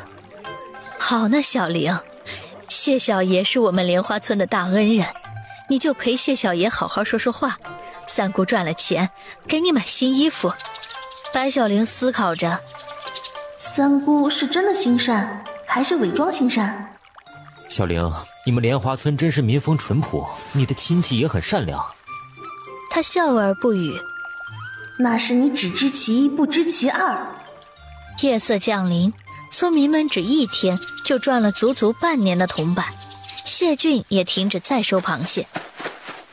好呢，小玲，谢小爷是我们莲花村的大恩人，你就陪谢小爷好好说说话，三姑赚了钱给你买新衣服。白小玲思考着，三姑是真的心善还是伪装心善？小玲，你们莲花村真是民风淳朴，你的亲戚也很善良。他笑而不语。那是你只知其一不知其二。夜色降临，村民们只1天就赚了足足半年的铜板，谢俊也停止再收螃蟹。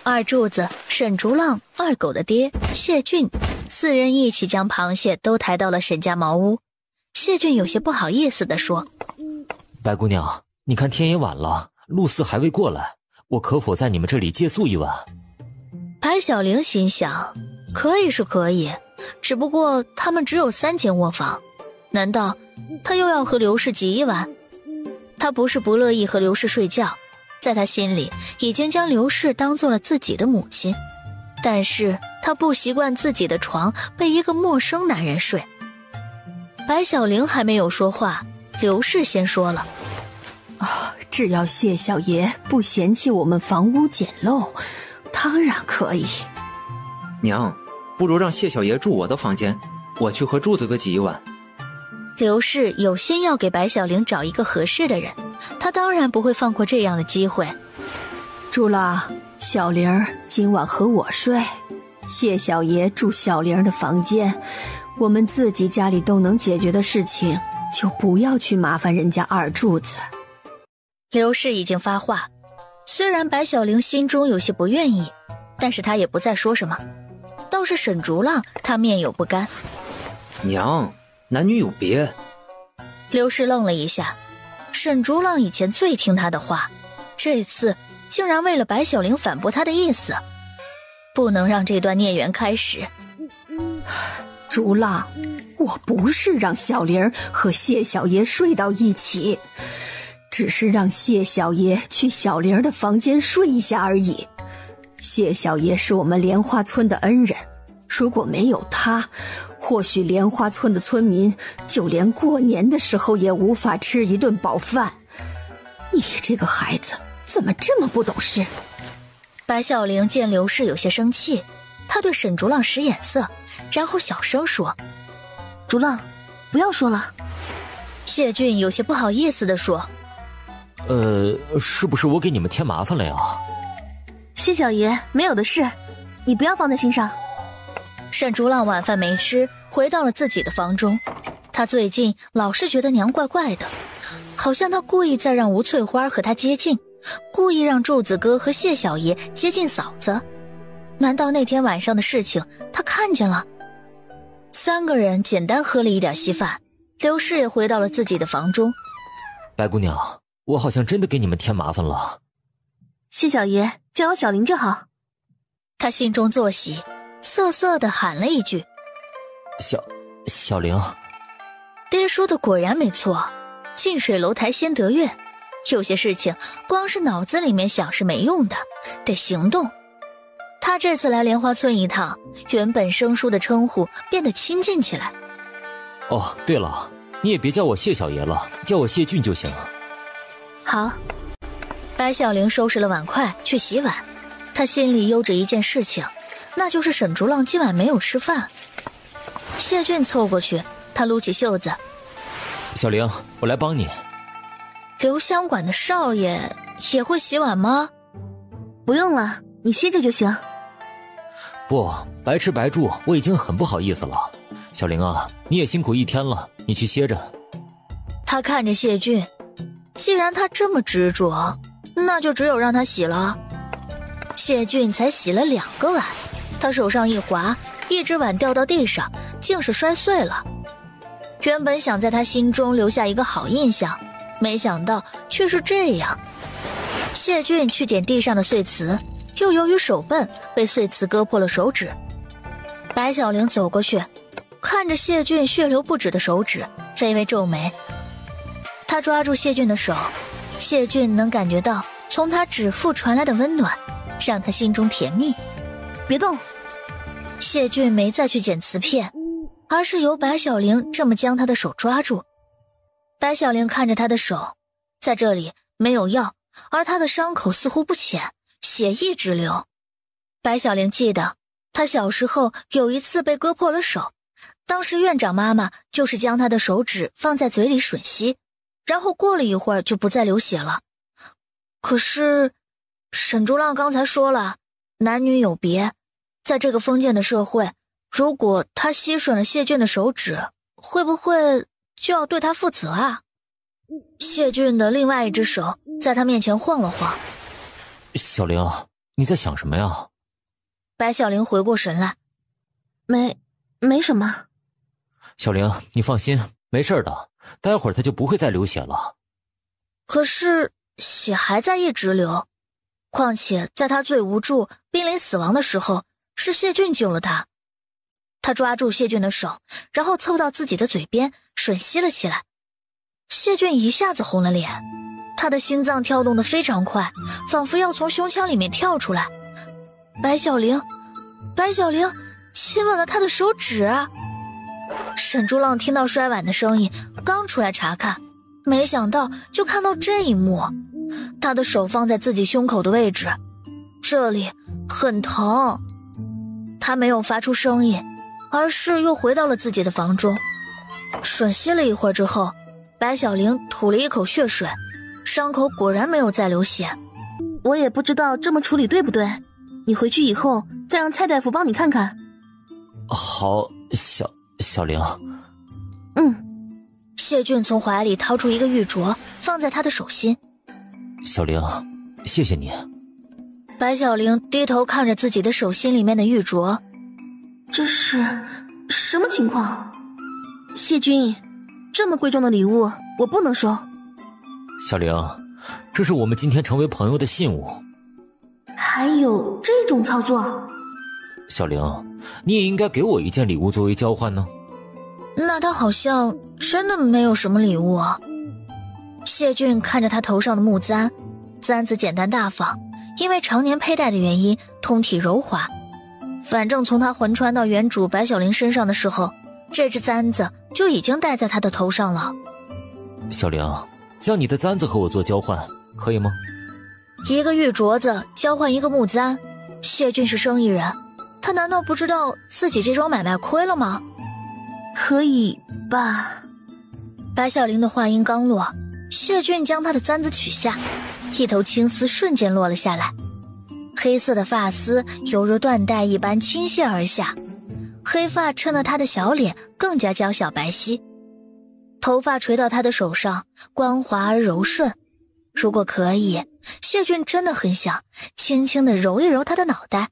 二柱子、沈竹浪、二狗的爹谢俊4人一起将螃蟹都抬到了沈家茅屋。谢俊有些不好意思地说：白姑娘，你看天也晚了，陆四还未过来，我可否在你们这里借宿一晚？白小玲心想，可以是可以，只不过他们只有3间卧房，难道他又要和刘氏挤一晚？他不是不乐意和刘氏睡觉，在他心里已经将刘氏当做了自己的母亲，但是他不习惯自己的床被一个陌生男人睡。白小玲还没有说话，刘氏先说了：只要谢小爷不嫌弃我们房屋简陋，当然可以。娘，不如让谢小爷住我的房间，我去和柱子哥挤一晚。刘氏有心要给白小玲找一个合适的人，他当然不会放过这样的机会。竹浪，小玲儿今晚和我睡，谢小爷住小玲儿的房间，我们自己家里都能解决的事情，就不要去麻烦人家二柱子。刘氏已经发话，虽然白小玲心中有些不愿意，但是她也不再说什么。倒是沈竹浪，他面有不甘。娘，男女有别。刘氏愣了一下，沈竹浪以前最听他的话，这次竟然为了白小玲反驳他的意思，不能让这段孽缘开始。竹浪，我不是让小玲和谢小爷睡到一起，只是让谢小爷去小玲的房间睡一下而已。谢小爷是我们莲花村的恩人，如果没有他，或许莲花村的村民就连过年的时候也无法吃一顿饱饭。你这个孩子怎么这么不懂事？白小玲见刘氏有些生气，她对沈竹浪使眼色，然后小声说：竹浪，不要说了。谢俊有些不好意思地说：是不是我给你们添麻烦了呀？谢小爷没有的事，你不要放在心上。沈竹浪晚饭没吃，回到了自己的房中。他最近老是觉得娘怪怪的，好像他故意在让吴翠花和他接近，故意让柱子哥和谢小爷接近嫂子。难道那天晚上的事情他看见了？3个人简单喝了一点稀饭，刘氏也回到了自己的房中。白姑娘，我好像真的给你们添麻烦了。谢小爷叫我小玲就好。他心中作喜，瑟瑟地喊了一句：小玲。爹说的果然没错，近水楼台先得月，有些事情光是脑子里面想是没用的，得行动。他这次来莲花村一趟，原本生疏的称呼变得亲近起来。哦，对了，你也别叫我谢小爷了，叫我谢俊就行。好。白小玲收拾了碗筷去洗碗，她心里悠着一件事情，那就是沈竹浪今晚没有吃饭。谢俊凑过去，他撸起袖子：小玲，我来帮你。留香馆的少爷也会洗碗吗？不用了，你歇着就行。不，白吃白住，我已经很不好意思了。小玲啊，你也辛苦一天了，你去歇着。他看着谢俊，既然他这么执着，那就只有让他洗了。谢俊才洗了2个碗，他手上一滑，一只碗掉到地上，竟是摔碎了。原本想在他心中留下一个好印象，没想到却是这样。谢俊去捡地上的碎瓷，又由于手笨，被碎瓷割破了手指。白小玲走过去，看着谢俊血流不止的手指，微微皱眉。他抓住谢俊的手，谢俊能感觉到从他指腹传来的温暖，让他心中甜蜜。别动。谢俊没再去捡瓷片，而是由白小玲这么将他的手抓住。白小玲看着他的手，在这里没有药，而他的伤口似乎不浅，血一直流。白小玲记得他小时候有一次被割破了手，当时院长妈妈就是将他的手指放在嘴里吮吸，然后过了一会儿就不再流血了。可是沈竹浪刚才说了，男女有别，在这个封建的社会，如果他吸吮了谢俊的手指，会不会就要对他负责啊？谢俊的另外一只手在他面前晃了晃。小玲，你在想什么呀？白小玲回过神来。没什么。小玲，你放心，没事的，待会儿他就不会再流血了。可是血还在一直流，况且在他最无助、濒临死亡的时候，是谢俊救了他。他抓住谢俊的手，然后凑到自己的嘴边吮吸了起来。谢俊一下子红了脸，他的心脏跳动得非常快，仿佛要从胸腔里面跳出来。白小玲亲吻了他的手指。沈竹浪听到摔碗的声音，刚出来查看，没想到就看到这一幕。他的手放在自己胸口的位置，这里很疼。他没有发出声音，而是又回到了自己的房中。吮吸了一会儿之后，白小玲吐了一口血水，伤口果然没有再流血。我也不知道这么处理对不对，你回去以后再让蔡大夫帮你看看。好，小玲。谢俊从怀里掏出一个玉镯，放在他的手心。小玲，谢谢你。白小玲低头看着自己的手心里面的玉镯。这是什么情况？谢君，这么贵重的礼物我不能收。小玲，这是我们今天成为朋友的信物。还有这种操作？小玲，你也应该给我一件礼物作为交换呢。那他好像真的没有什么礼物啊。谢俊看着他头上的木簪，簪子简单大方，因为常年佩戴的原因，通体柔滑。反正从他魂穿到原主白小玲身上的时候，这只簪子就已经戴在他的头上了。小玲，将你的簪子和我做交换，可以吗？一个玉镯子交换一个木簪，谢俊是生意人，他难道不知道自己这桩买卖亏了吗？可以吧。白小玲的话音刚落，谢俊将她的簪子取下，一头青丝瞬间落了下来，黑色的发丝犹如缎带一般倾泻而下，黑发衬得她的小脸更加娇小白皙。头发垂到她的手上，光滑而柔顺。如果可以，谢俊真的很想轻轻地揉一揉她的脑袋。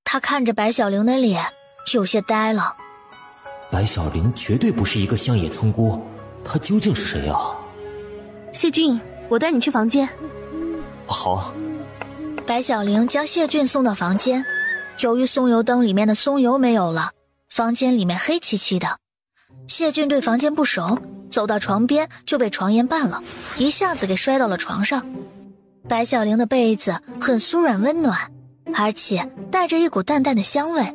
他看着白小玲的脸，有些呆了。白小玲绝对不是一个乡野村姑，她究竟是谁啊？谢俊，我带你去房间。好。白小玲将谢俊送到房间，由于松油灯里面的松油没有了，房间里面黑漆漆的。谢俊对房间不熟，走到床边就被床沿绊了，一下子给摔到了床上。白小玲的被子很酥软温暖，而且带着一股淡淡的香味。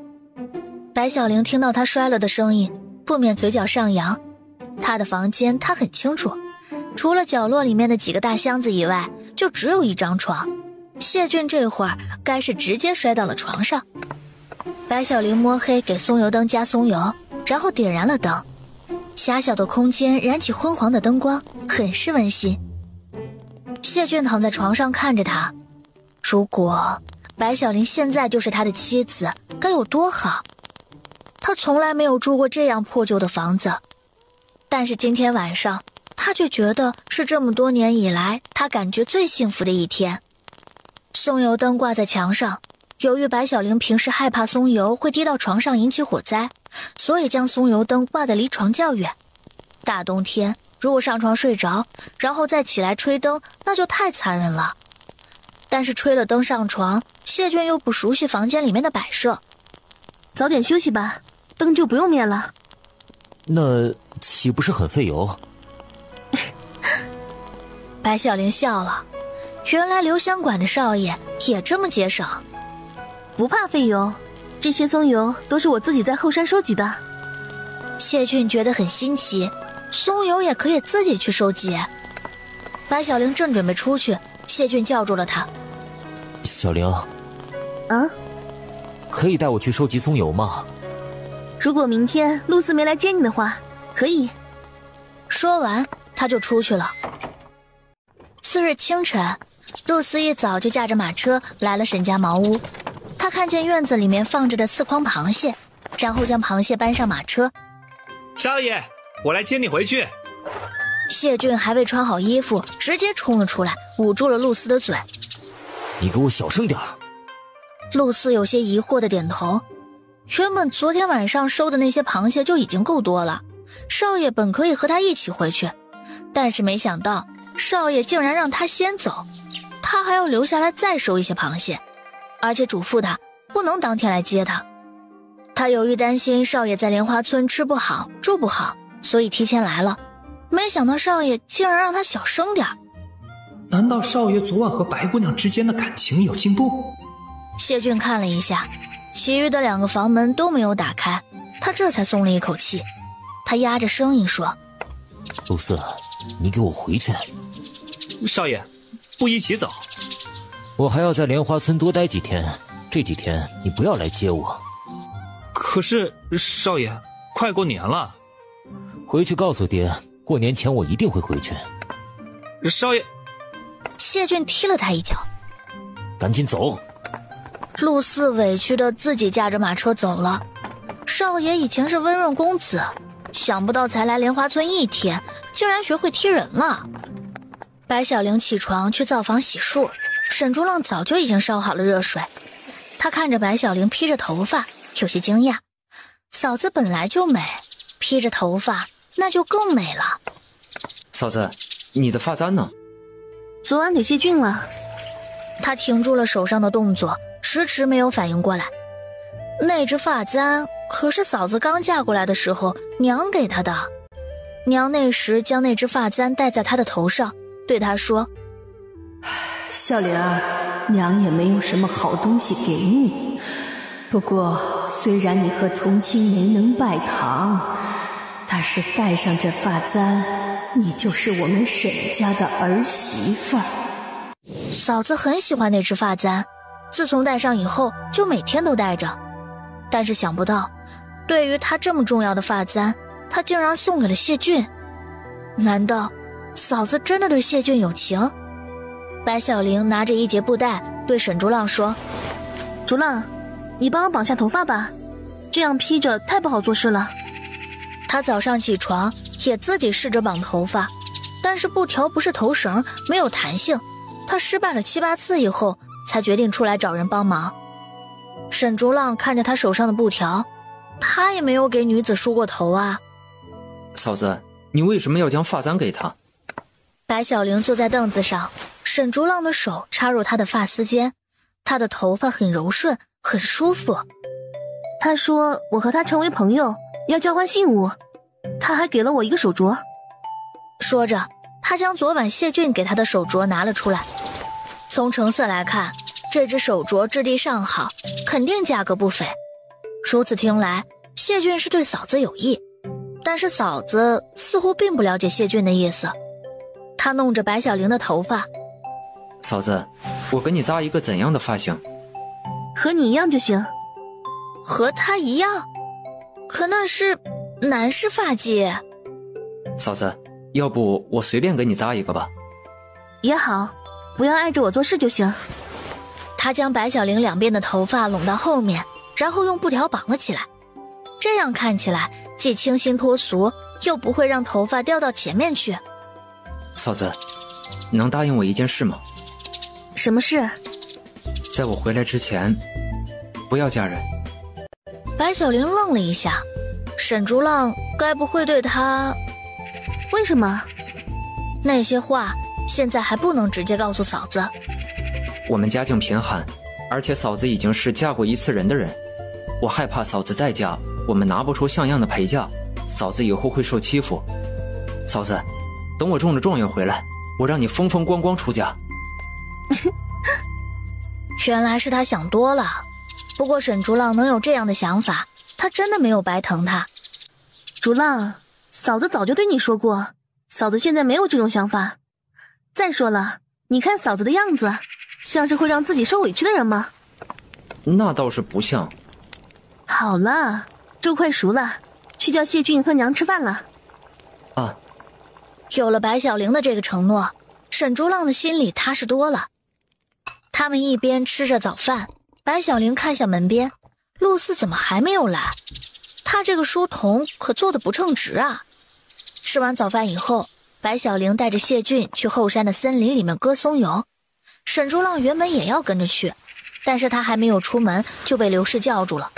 白小玲听到他摔了的声音，不免嘴角上扬。他的房间他很清楚，除了角落里面的几个大箱子以外，就只有一张床。谢俊这会儿该是直接摔到了床上。白小玲摸黑给松油灯加松油，然后点燃了灯。狭小的空间燃起昏黄的灯光，很是温馨。谢俊躺在床上看着他，如果白小玲现在就是他的妻子，该有多好。他从来没有住过这样破旧的房子，但是今天晚上他却觉得是这么多年以来他感觉最幸福的一天。松油灯挂在墙上，由于白小玲平时害怕松油会滴到床上引起火灾，所以将松油灯挂得离床较远。大冬天如果上床睡着，然后再起来吹灯，那就太残忍了。但是吹了灯上床，谢俊又不熟悉房间里面的摆设。早点休息吧，灯就不用灭了。那岂不是很费油？白小玲笑了，原来留香馆的少爷也这么节省。不怕费油，这些松油都是我自己在后山收集的。谢俊觉得很新奇，松油也可以自己去收集。白小玲正准备出去，谢俊叫住了他。小玲，可以带我去收集松油吗？如果明天露丝没来接你的话，可以。说完他就出去了。次日清晨，露丝一早就驾着马车来了沈家茅屋。她看见院子里面放着的4筐螃蟹，然后将螃蟹搬上马车。少爷，我来接你回去。谢俊还未穿好衣服，直接冲了出来，捂住了露丝的嘴。你给我小声点。露丝有些疑惑的点头。原本昨天晚上收的那些螃蟹就已经够多了，少爷本可以和他一起回去，但是没想到少爷竟然让他先走，他还要留下来再收一些螃蟹，而且嘱咐他不能当天来接他。他由于担心少爷在莲花村吃不好住不好，所以提前来了，没想到少爷竟然让他小声点。难道少爷昨晚和白姑娘之间的感情有进步？谢俊看了一下，其余的2个房门都没有打开，他这才松了一口气。他压着声音说：露丝，你给我回去。少爷，不一起走。我还要在莲花村多待几天，这几天你不要来接我。可是少爷，快过年了。回去告诉爹，过年前我一定会回去。少爷。谢俊踢了他一脚。赶紧走。露丝委屈的自己驾着马车走了。少爷以前是温润公子，想不到才来莲花村1天，竟然学会踢人了。白小玲起床去灶房洗漱，沈竹浪早就已经烧好了热水。他看着白小玲披着头发，有些惊讶。嫂子本来就美，披着头发那就更美了。嫂子，你的发簪呢？昨晚给谢俊了。他停住了手上的动作，迟迟没有反应过来。那只发簪可是嫂子刚嫁过来的时候娘给她的，娘那时将那只发簪戴在她的头上，对她说：小玲儿，娘也没有什么好东西给你，不过虽然你和从亲没能拜堂，但是戴上这发簪，你就是我们沈家的儿媳妇儿。嫂子很喜欢那只发簪，自从戴上以后就每天都戴着。但是想不到，对于她这么重要的发簪，她竟然送给了谢俊。难道嫂子真的对谢俊有情？白小玲拿着一截布带对沈竹浪说：竹浪，你帮我绑下头发吧，这样披着太不好做事了。她早上起床也自己试着绑头发，但是布条不是头绳，没有弹性，她失败了7、8次以后才决定出来找人帮忙。沈竹浪看着她手上的布条，他也没有给女子梳过头啊。嫂子，你为什么要将发簪给她？白小玲坐在凳子上，沈竹浪的手插入她的发丝间，她的头发很柔顺，很舒服。他说我和他成为朋友，要交换信物，他还给了我一个手镯。说着，他将昨晚谢俊给他的手镯拿了出来。从成色来看，这只手镯质地上好，肯定价格不菲。如此听来，谢俊是对嫂子有意，但是嫂子似乎并不了解谢俊的意思。他弄着白小玲的头发：嫂子，我给你扎一个怎样的发型？和你一样就行。和他一样？可那是男士发髻。嫂子，要不我随便给你扎一个吧。也好，不要碍着我做事就行。他将白小玲两边的头发拢到后面，然后用布条绑了起来，这样看起来既清新脱俗，又不会让头发掉到前面去。嫂子，你能答应我一件事吗？什么事？在我回来之前，不要嫁人。白小玲愣了一下，沈竹浪该不会对她……为什么？那些话现在还不能直接告诉嫂子。我们家境贫寒，而且嫂子已经是嫁过一次人的人，我害怕嫂子再嫁，我们拿不出像样的陪嫁，嫂子以后会受欺负。嫂子，等我中了状元回来，我让你风风光光出嫁。原来是他想多了，不过沈竹浪能有这样的想法，他真的没有白疼他。竹浪，嫂子早就对你说过，嫂子现在没有这种想法。再说了，你看嫂子的样子，像是会让自己受委屈的人吗？那倒是不像。好了，粥快熟了，去叫谢俊和娘吃饭了。啊。有了白小玲的这个承诺，沈竹浪的心里踏实多了。他们一边吃着早饭，白小玲看向门边，陆四怎么还没有来？他这个书童可做得不称职啊！吃完早饭以后，白小玲带着谢俊去后山的森林里面割松油。沈竹浪原本也要跟着去，但是他还没有出门就被刘氏叫住了。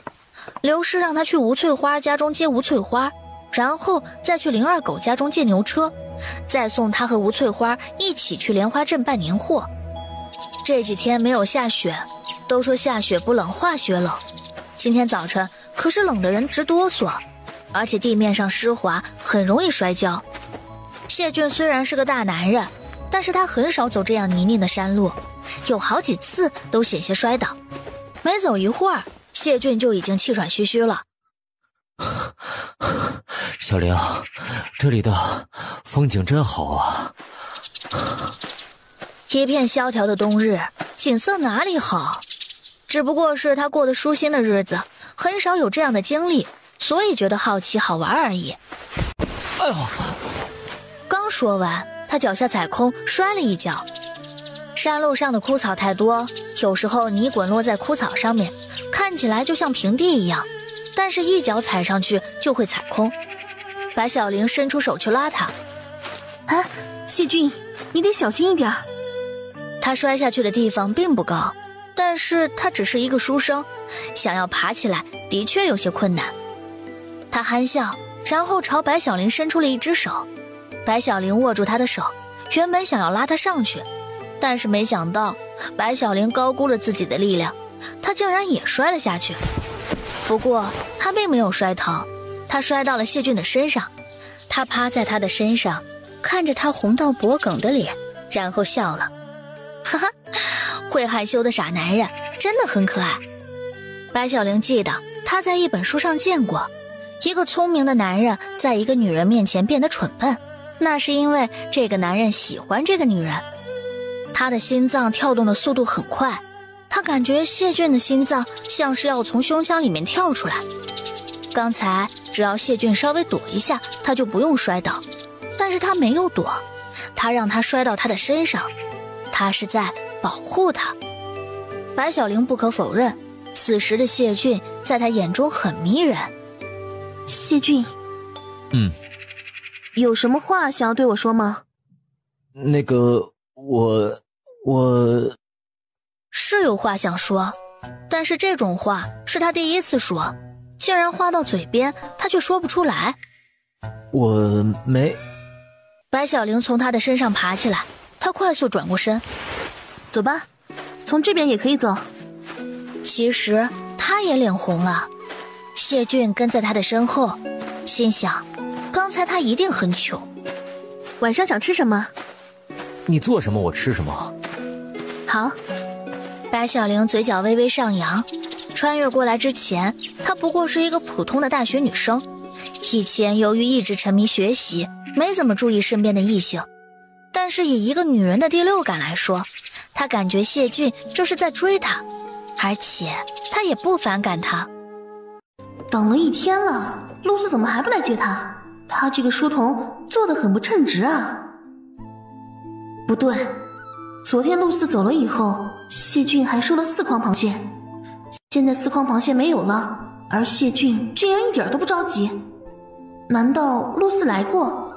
刘氏让他去吴翠花家中接吴翠花，然后再去林二狗家中借牛车，再送他和吴翠花一起去莲花镇办年货。这几天没有下雪，都说下雪不冷化雪冷，今天早晨可是冷的人直哆嗦，而且地面上湿滑，很容易摔跤。谢俊虽然是个大男人，但是他很少走这样泥泞的山路，有好几次都险些摔倒。没走一会儿，谢俊就已经气喘吁吁了。小玲，这里的风景真好啊。一片萧条的冬日，景色哪里好？只不过是他过得舒心的日子，很少有这样的经历，所以觉得好奇好玩而已。哎呦！刚说完，他脚下踩空，摔了一跤。山路上的枯草太多，有时候泥滚落在枯草上面，看起来就像平地一样，但是一脚踩上去就会踩空。白小玲伸出手去拉他。啊，谢俊，你得小心一点。他摔下去的地方并不高，但是他只是一个书生，想要爬起来的确有些困难。他憨笑，然后朝白小玲伸出了一只手。白小玲握住他的手，原本想要拉他上去，但是没想到白小玲高估了自己的力量，她竟然也摔了下去。不过她并没有摔疼，她摔到了谢俊的身上。她趴在他的身上，看着他红到脖梗的脸，然后笑了。哈哈，会害羞的傻男人真的很可爱。白小玲记得她在一本书上见过，一个聪明的男人在一个女人面前变得蠢笨，那是因为这个男人喜欢这个女人。他的心脏跳动的速度很快，他感觉谢俊的心脏像是要从胸腔里面跳出来。刚才只要谢俊稍微躲一下，他就不用摔倒，但是他没有躲，他让他摔到他的身上，他是在保护他。白小玲不可否认，此时的谢俊在他眼中很迷人。谢俊，有什么话想要对我说吗？那个，我是有话想说，但是这种话是他第一次说，竟然话到嘴边，他却说不出来。我没。白小玲从他的身上爬起来，他快速转过身。走吧，从这边也可以走。其实他也脸红了。谢俊跟在他的身后，心想刚才他一定很糗。晚上想吃什么？你做什么我吃什么。好。白小玲嘴角微微上扬，穿越过来之前，她不过是一个普通的大学女生，以前由于一直沉迷学习，没怎么注意身边的异性，但是以一个女人的第六感来说，她感觉谢俊就是在追她，而且她也不反感他。等了一天了，露丝怎么还不来接他？他这个书童做得很不称职啊。不对，昨天露丝走了以后，谢俊还收了4筐螃蟹，现在4筐螃蟹没有了，而谢俊竟然一点都不着急。难道露丝来过，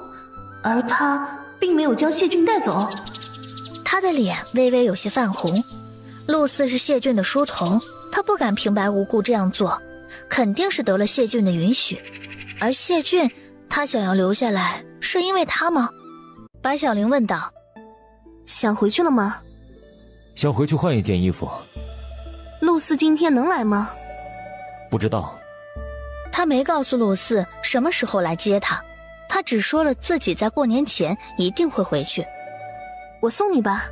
而他并没有将谢俊带走？他的脸微微有些泛红。露丝是谢俊的书童，他不敢平白无故这样做，肯定是得了谢俊的允许。而谢俊他想要留下来是因为他吗？白小玲问道。想回去了吗？想回去换一件衣服。露丝今天能来吗？不知道。他没告诉露丝什么时候来接他，他只说了自己在过年前一定会回去。我送你吧。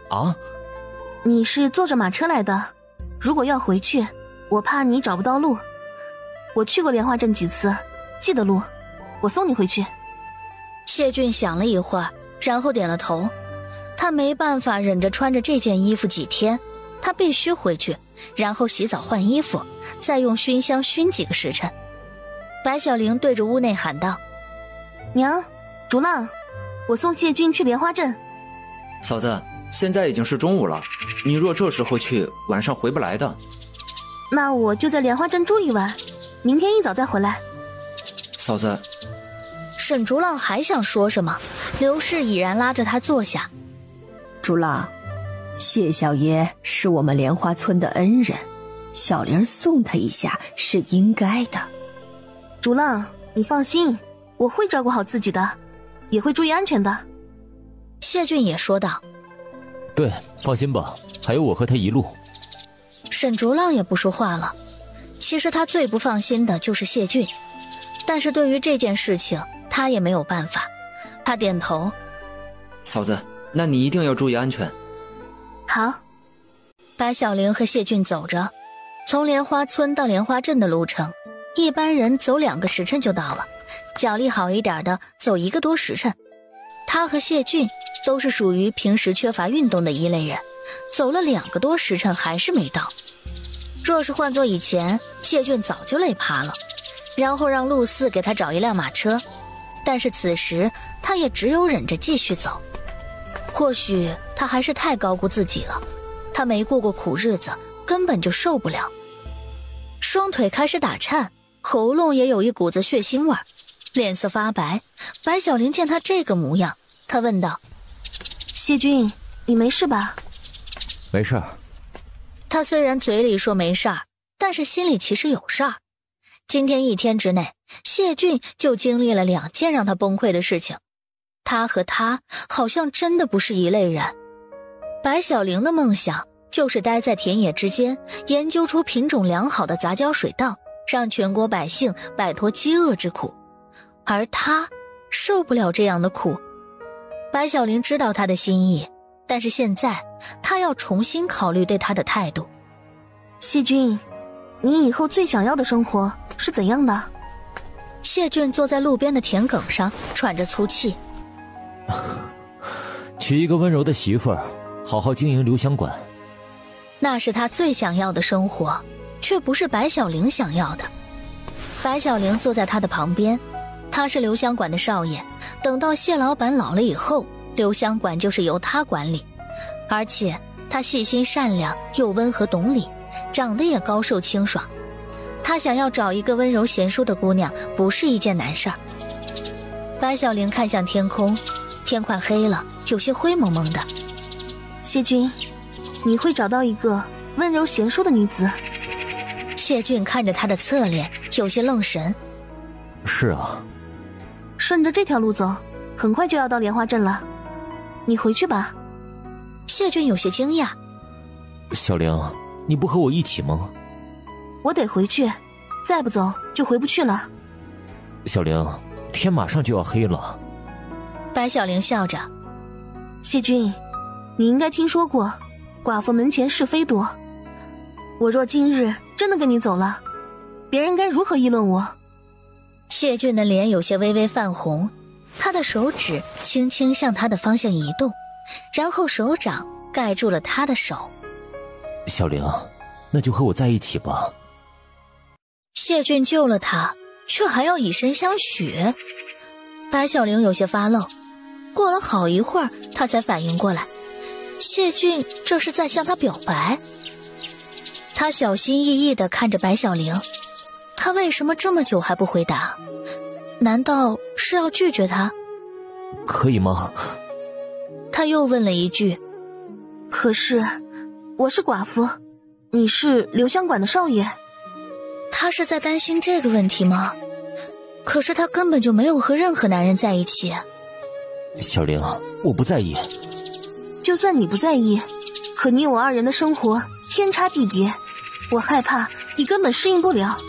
啊？你是坐着马车来的，如果要回去，我怕你找不到路。我去过莲花镇几次，记得路，我送你回去。谢俊想了一会儿，然后点了头。他没办法忍着穿着这件衣服几天，他必须回去，然后洗澡换衣服，再用熏香熏几个时辰。白小玲对着屋内喊道：娘，竹浪，我送谢君去莲花镇。嫂子，现在已经是中午了，你若这时候去，晚上回不来的。那我就在莲花镇住一晚，明天一早再回来。嫂子。沈竹浪还想说什么，刘氏已然拉着他坐下。竹浪，谢小爷是我们莲花村的恩人，小玲送他一下是应该的。竹浪，你放心，我会照顾好自己的，也会注意安全的。谢俊也说道。对，放心吧，还有我和他一路。沈竹浪也不说话了。其实他最不放心的就是谢俊，但是对于这件事情他也没有办法。他点头。嫂子，那你一定要注意安全。好。白小玲和谢俊走着，从莲花村到莲花镇的路程，一般人走2个时辰就到了，脚力好一点的走1个多时辰。他和谢俊都是属于平时缺乏运动的一类人，走了2个多时辰还是没到。若是换做以前，谢俊早就累趴了，然后让陆四给他找一辆马车，但是此时他也只有忍着继续走。或许他还是太高估自己了，他没过过苦日子，根本就受不了。双腿开始打颤，喉咙也有一股子血腥味，脸色发白。白小玲见他这个模样，她问道：谢君，你没事吧？没事。他虽然嘴里说没事儿，但是心里其实有事儿。今天1天之内，谢俊就经历了2件让他崩溃的事情。他和他好像真的不是一类人。白小玲的梦想就是待在田野之间，研究出品种良好的杂交水稻，让全国百姓摆脱饥饿之苦。而他受不了这样的苦。白小玲知道他的心意，但是现在他要重新考虑对他的态度。谢俊，你以后最想要的生活是怎样的？谢俊坐在路边的田埂上，喘着粗气。娶一个温柔的媳妇儿，好好经营留香馆。那是他最想要的生活，却不是白小玲想要的。白小玲坐在他的旁边，他是留香馆的少爷，等到谢老板老了以后，留香馆就是由他管理。而且他细心善良，又温和懂礼，长得也高瘦清爽。他想要找一个温柔贤淑的姑娘，不是一件难事儿。白小玲看向天空，天快黑了，有些灰蒙蒙的。谢君，你会找到一个温柔贤淑的女子。谢俊看着他的侧脸，有些愣神。是啊，顺着这条路走，很快就要到莲花镇了。你回去吧。谢俊有些惊讶。小玲，你不和我一起吗？我得回去，再不走就回不去了。小玲，天马上就要黑了。白小玲笑着。谢君，你应该听说过寡妇门前是非多。我若今日真的跟你走了，别人该如何议论我？谢俊的脸有些微微泛红，他的手指轻轻向他的方向移动，然后手掌盖住了他的手。小玲，那就和我在一起吧。谢俊救了他，却还要以身相许。白小玲有些发愣，过了好一会儿，他才反应过来，谢俊这是在向他表白。他小心翼翼地看着白小玲，他为什么这么久还不回答？难道是要拒绝他？可以吗？他又问了一句。可是我是寡妇，你是留香馆的少爷。他是在担心这个问题吗？可是他根本就没有和任何男人在一起。小玲，我不在意。就算你不在意，可你我二人的生活天差地别，我害怕你根本适应不了。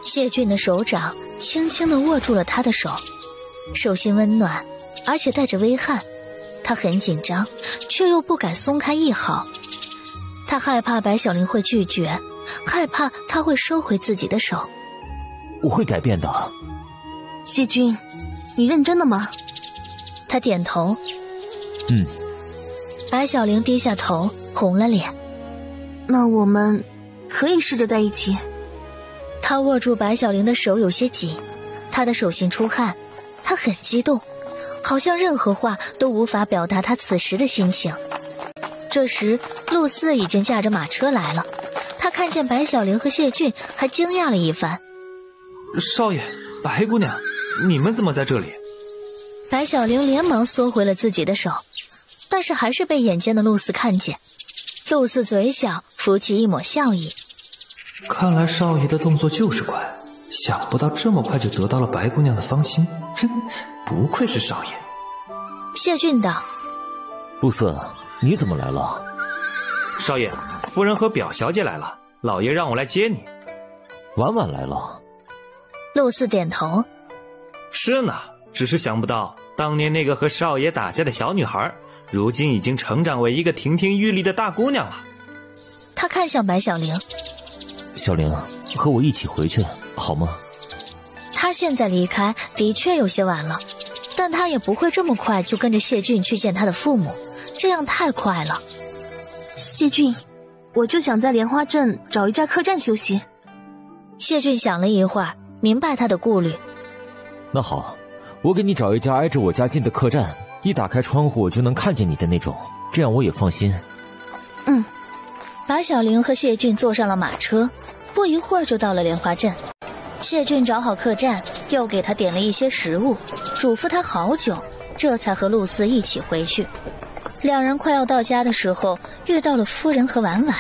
谢俊的手掌轻轻地握住了他的手，手心温暖，而且带着微汗。他很紧张，却又不敢松开一毫。他害怕白小玲会拒绝，害怕他会收回自己的手。我会改变的。谢君，你认真的吗？他点头。嗯。白小玲低下头，红了脸。那我们可以试着在一起。他握住白小玲的手有些紧，他的手心出汗，他很激动，好像任何话都无法表达他此时的心情。这时陆四已经驾着马车来了，他看见白小玲和谢俊，还惊讶了一番。少爷，白姑娘，你们怎么在这里？白小玲连忙缩回了自己的手，但是还是被眼尖的陆四看见。陆四嘴角浮起一抹笑意。看来少爷的动作就是快，想不到这么快就得到了白姑娘的芳心。哼，不愧是少爷。谢俊道。陆四，你怎么来了？少爷，夫人和表小姐来了，老爷让我来接你。婉婉来了。陆四点头。是呢，只是想不到当年那个和少爷打架的小女孩，如今已经成长为一个亭亭玉立的大姑娘了。他看向白小玲。小玲，和我一起回去好吗？他现在离开的确有些晚了，但他也不会这么快就跟着谢俊去见他的父母，这样太快了。谢俊，我就想在莲花镇找一家客栈休息。谢俊想了一会儿，明白他的顾虑。那好，我给你找一家挨着我家近的客栈，一打开窗户我就能看见你的那种，这样我也放心。嗯。白小玲和谢俊坐上了马车，不一会儿就到了莲花镇。谢俊找好客栈，又给他点了一些食物，嘱咐他好久，这才和陆四一起回去。两人快要到家的时候，遇到了夫人和婉婉。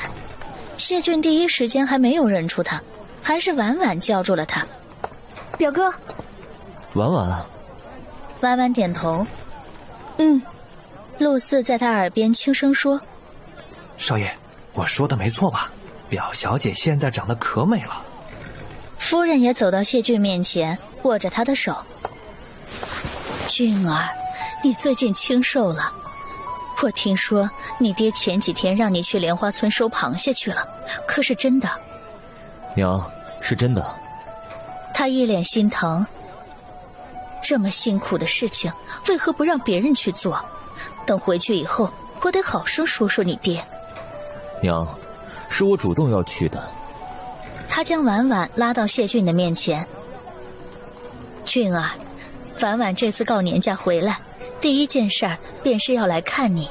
谢俊第一时间还没有认出他，还是婉婉叫住了他。表哥。婉婉。婉婉点头。嗯。陆四在他耳边轻声说：“少爷，我说的没错吧？表小姐现在长得可美了。”夫人也走到谢俊面前，握着他的手：“俊儿，你最近清瘦了。我听说你爹前几天让你去莲花村收螃蟹去了，可是真的？”“娘，是真的。”他一脸心疼。这么辛苦的事情，为何不让别人去做？等回去以后，我得好生说说你爹。娘，是我主动要去的。他将婉婉拉到谢俊的面前。俊儿，婉婉这次告年假回来，第一件事儿便是要来看你。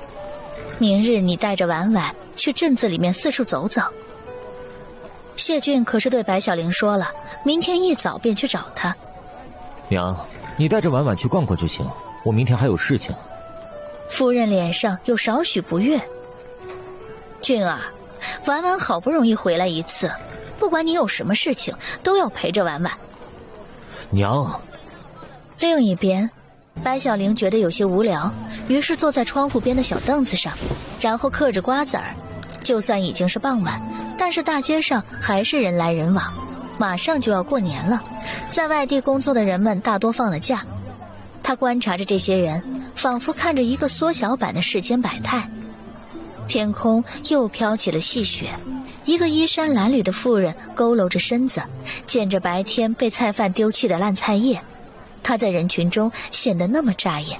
明日你带着婉婉去镇子里面四处走走。谢俊可是对白小玲说了，明天一早便去找她。娘，你带着婉婉去逛逛就行，我明天还有事情。夫人脸上有少许不悦。俊儿，婉婉好不容易回来一次，不管你有什么事情，都要陪着婉婉。娘。另一边，白小玲觉得有些无聊，于是坐在窗户边的小凳子上，然后嗑着瓜子儿。就算已经是傍晚，但是大街上还是人来人往，马上就要过年了，在外地工作的人们大多放了假。她观察着这些人，仿佛看着一个缩小版的世间百态。天空又飘起了细雪，一个衣衫褴褛的妇人佝偻着身子，捡着白天被菜贩丢弃的烂菜叶。她在人群中显得那么扎眼，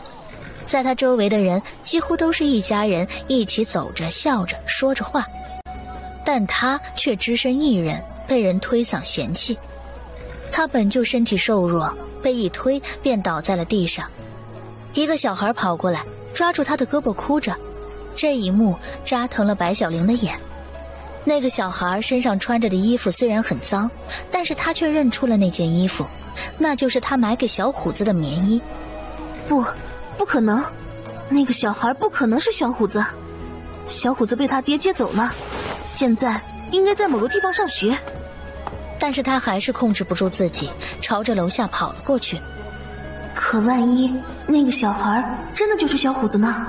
在她周围的人几乎都是一家人，一起走着笑着说着话，但她却只身一人，被人推搡嫌弃。她本就身体瘦弱，被一推便倒在了地上。一个小孩跑过来抓住她的胳膊哭着，这一幕扎疼了白小玲的眼。那个小孩身上穿着的衣服虽然很脏，但是他却认出了那件衣服，那就是他买给小虎子的棉衣。不可能，那个小孩不可能是小虎子。小虎子被他爹接走了，现在应该在某个地方上学。但是他还是控制不住自己，朝着楼下跑了过去。可万一那个小孩真的就是小虎子呢？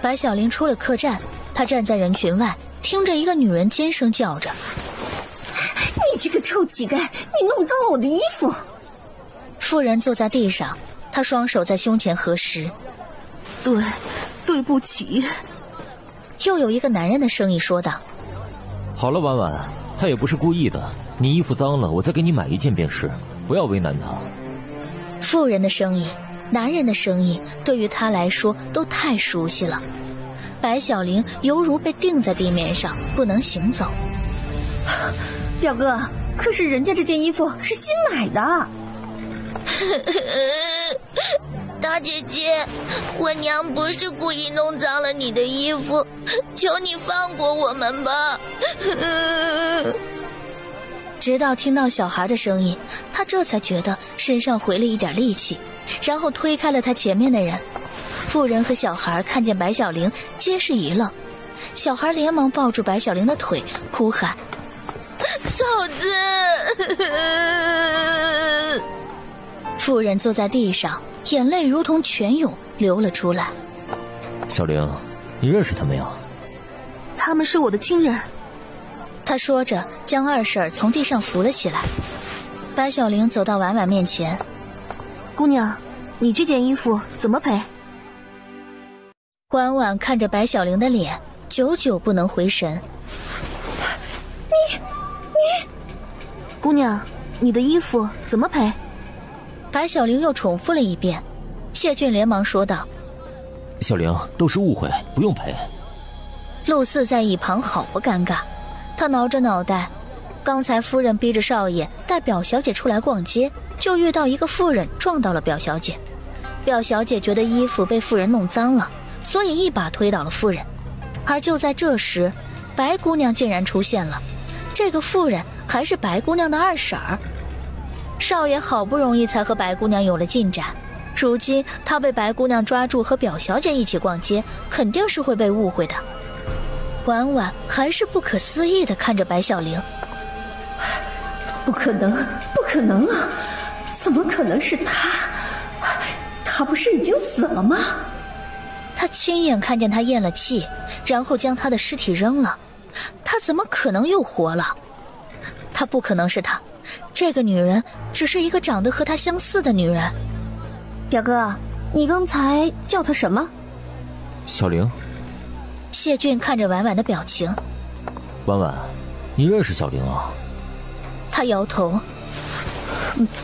白小玲出了客栈，她站在人群外，听着一个女人尖声叫着：“你这个臭乞丐，你弄脏了我的衣服！”妇人坐在地上，她双手在胸前合十：“对不起。”又有一个男人的声音说道：“好了，婉婉，他也不是故意的，你衣服脏了，我再给你买一件便是，不要为难他。”妇人的声音，男人的声音，对于他来说都太熟悉了。白小玲犹如被钉在地面上，不能行走。表哥，可是人家这件衣服是新买的。大姐姐，我娘不是故意弄脏了你的衣服，求你放过我们吧。直到听到小孩的声音，他这才觉得身上回了一点力气，然后推开了他前面的人。妇人和小孩看见白小玲，皆是一愣。小孩连忙抱住白小玲的腿，哭喊：“嫂子！”妇人坐在地上，眼泪如同泉涌流了出来。小玲，你认识他们呀？他们是我的亲人。他说着，将二婶从地上扶了起来。白小玲走到婉婉面前：“姑娘，你这件衣服怎么赔？”婉婉看着白小玲的脸，久久不能回神。你，姑娘，你的衣服怎么赔？白小玲又重复了一遍。谢俊连忙说道：“小玲，都是误会，不用赔。”陆四在一旁好不尴尬，他挠着脑袋。刚才夫人逼着少爷带表小姐出来逛街，就遇到一个妇人撞到了表小姐。表小姐觉得衣服被妇人弄脏了，所以一把推倒了妇人。而就在这时，白姑娘竟然出现了。这个妇人还是白姑娘的二婶儿。少爷好不容易才和白姑娘有了进展，如今他被白姑娘抓住和表小姐一起逛街，肯定是会被误会的。婉婉还是不可思议地看着白小玲。不可能，不可能啊！怎么可能是他？他不是已经死了吗？他亲眼看见他咽了气，然后将他的尸体扔了。他怎么可能又活了？他不可能是他，这个女人只是一个长得和他相似的女人。表哥，你刚才叫她什么？小玲。谢俊看着婉婉的表情。婉婉，你认识小玲啊？他摇头。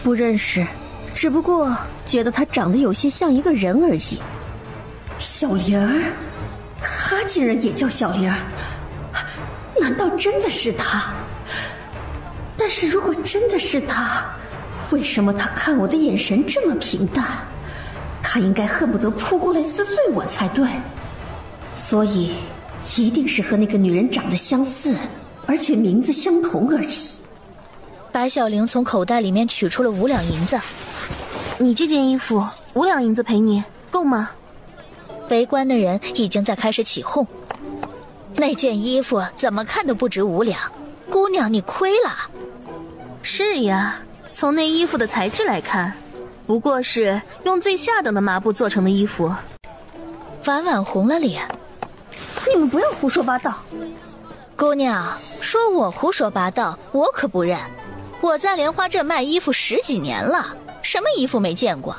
不认识，只不过觉得她长得有些像一个人而已。小玲儿，她竟然也叫小玲儿，难道真的是她？但是如果真的是她，为什么她看我的眼神这么平淡？她应该恨不得扑过来撕碎我才对。所以一定是和那个女人长得相似，而且名字相同而已。白小玲从口袋里面取出了5两银子。你这件衣服5两银子赔你，够吗？围观的人已经在开始起哄。那件衣服怎么看都不值5两，姑娘你亏了。是呀，从那衣服的材质来看，不过是用最下等的麻布做成的衣服。婉婉红了脸。你们不要胡说八道。姑娘，说我胡说八道，我可不认。我在莲花镇卖衣服10几年了，什么衣服没见过？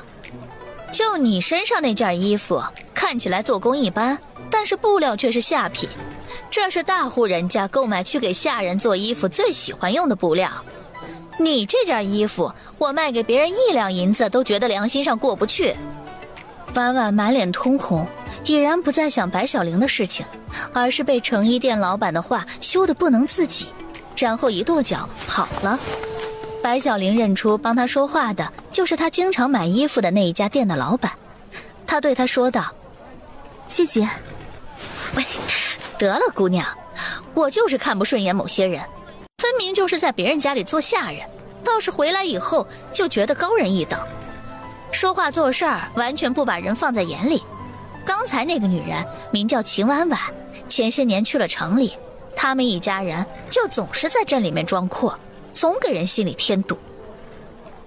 就你身上那件衣服，看起来做工一般，但是布料却是下品。这是大户人家购买去给下人做衣服最喜欢用的布料。你这件衣服，我卖给别人1两银子都觉得良心上过不去。婉婉满脸通红，已然不再想白小玲的事情，而是被成衣店老板的话羞得不能自己，然后一跺脚跑了。白小玲认出帮她说话的就是她经常买衣服的那一家店的老板，她对他说道：谢谢。得了姑娘，我就是看不顺眼某些人，分明就是在别人家里做下人，倒是回来以后就觉得高人一等，说话做事儿完全不把人放在眼里。刚才那个女人名叫秦婉婉，前些年去了城里，他们一家人就总是在镇里面装阔，总给人心里添堵。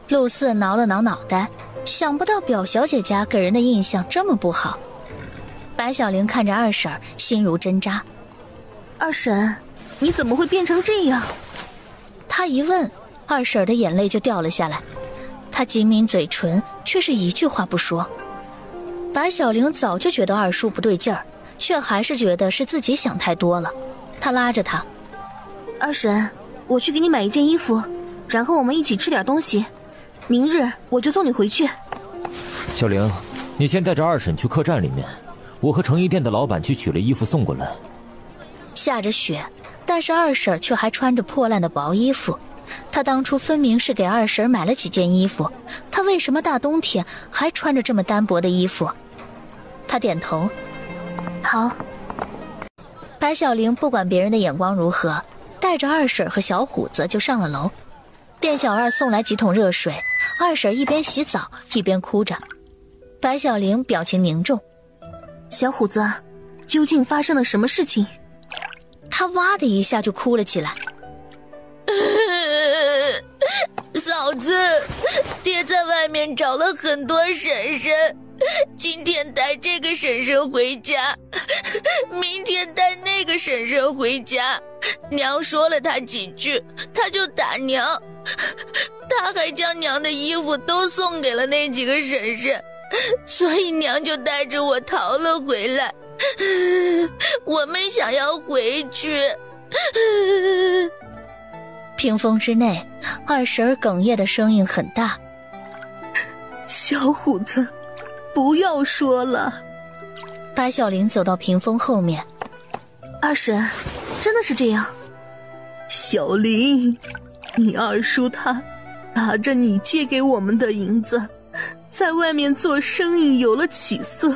陆四挠了挠脑袋，想不到表小姐家给人的印象这么不好。白小玲看着二婶，心如针扎。二婶，你怎么会变成这样？她一问，二婶的眼泪就掉了下来。她紧抿嘴唇，却是一句话不说。白小玲早就觉得二叔不对劲儿，却还是觉得是自己想太多了。她拉着她：二婶，我去给你买一件衣服，然后我们一起吃点东西，明日我就送你回去。小玲，你先带着二婶去客栈里面，我和成衣店的老板去取了衣服送过来。下着雪，但是二婶却还穿着破烂的薄衣服。她当初分明是给二婶买了几件衣服，她为什么大冬天还穿着这么单薄的衣服？她点头。好。白小玲不管别人的眼光如何，带着二婶和小虎子就上了楼。店小二送来几桶热水，二婶一边洗澡一边哭着。白小玲表情凝重。小虎子，究竟发生了什么事情？她哇的一下就哭了起来。嫂子，爹在外面找了很多婶婶，今天带这个婶婶回家，明天带那个婶婶回家。娘说了他几句，他就打娘，他还将娘的衣服都送给了那几个婶婶，所以娘就带着我逃了回来。我们想要回去。屏风之内，二婶哽咽的声音很大。小虎子，不要说了。白小玲走到屏风后面。二婶，真的是这样？小玲，你二叔他拿着你借给我们的银子，在外面做生意有了起色，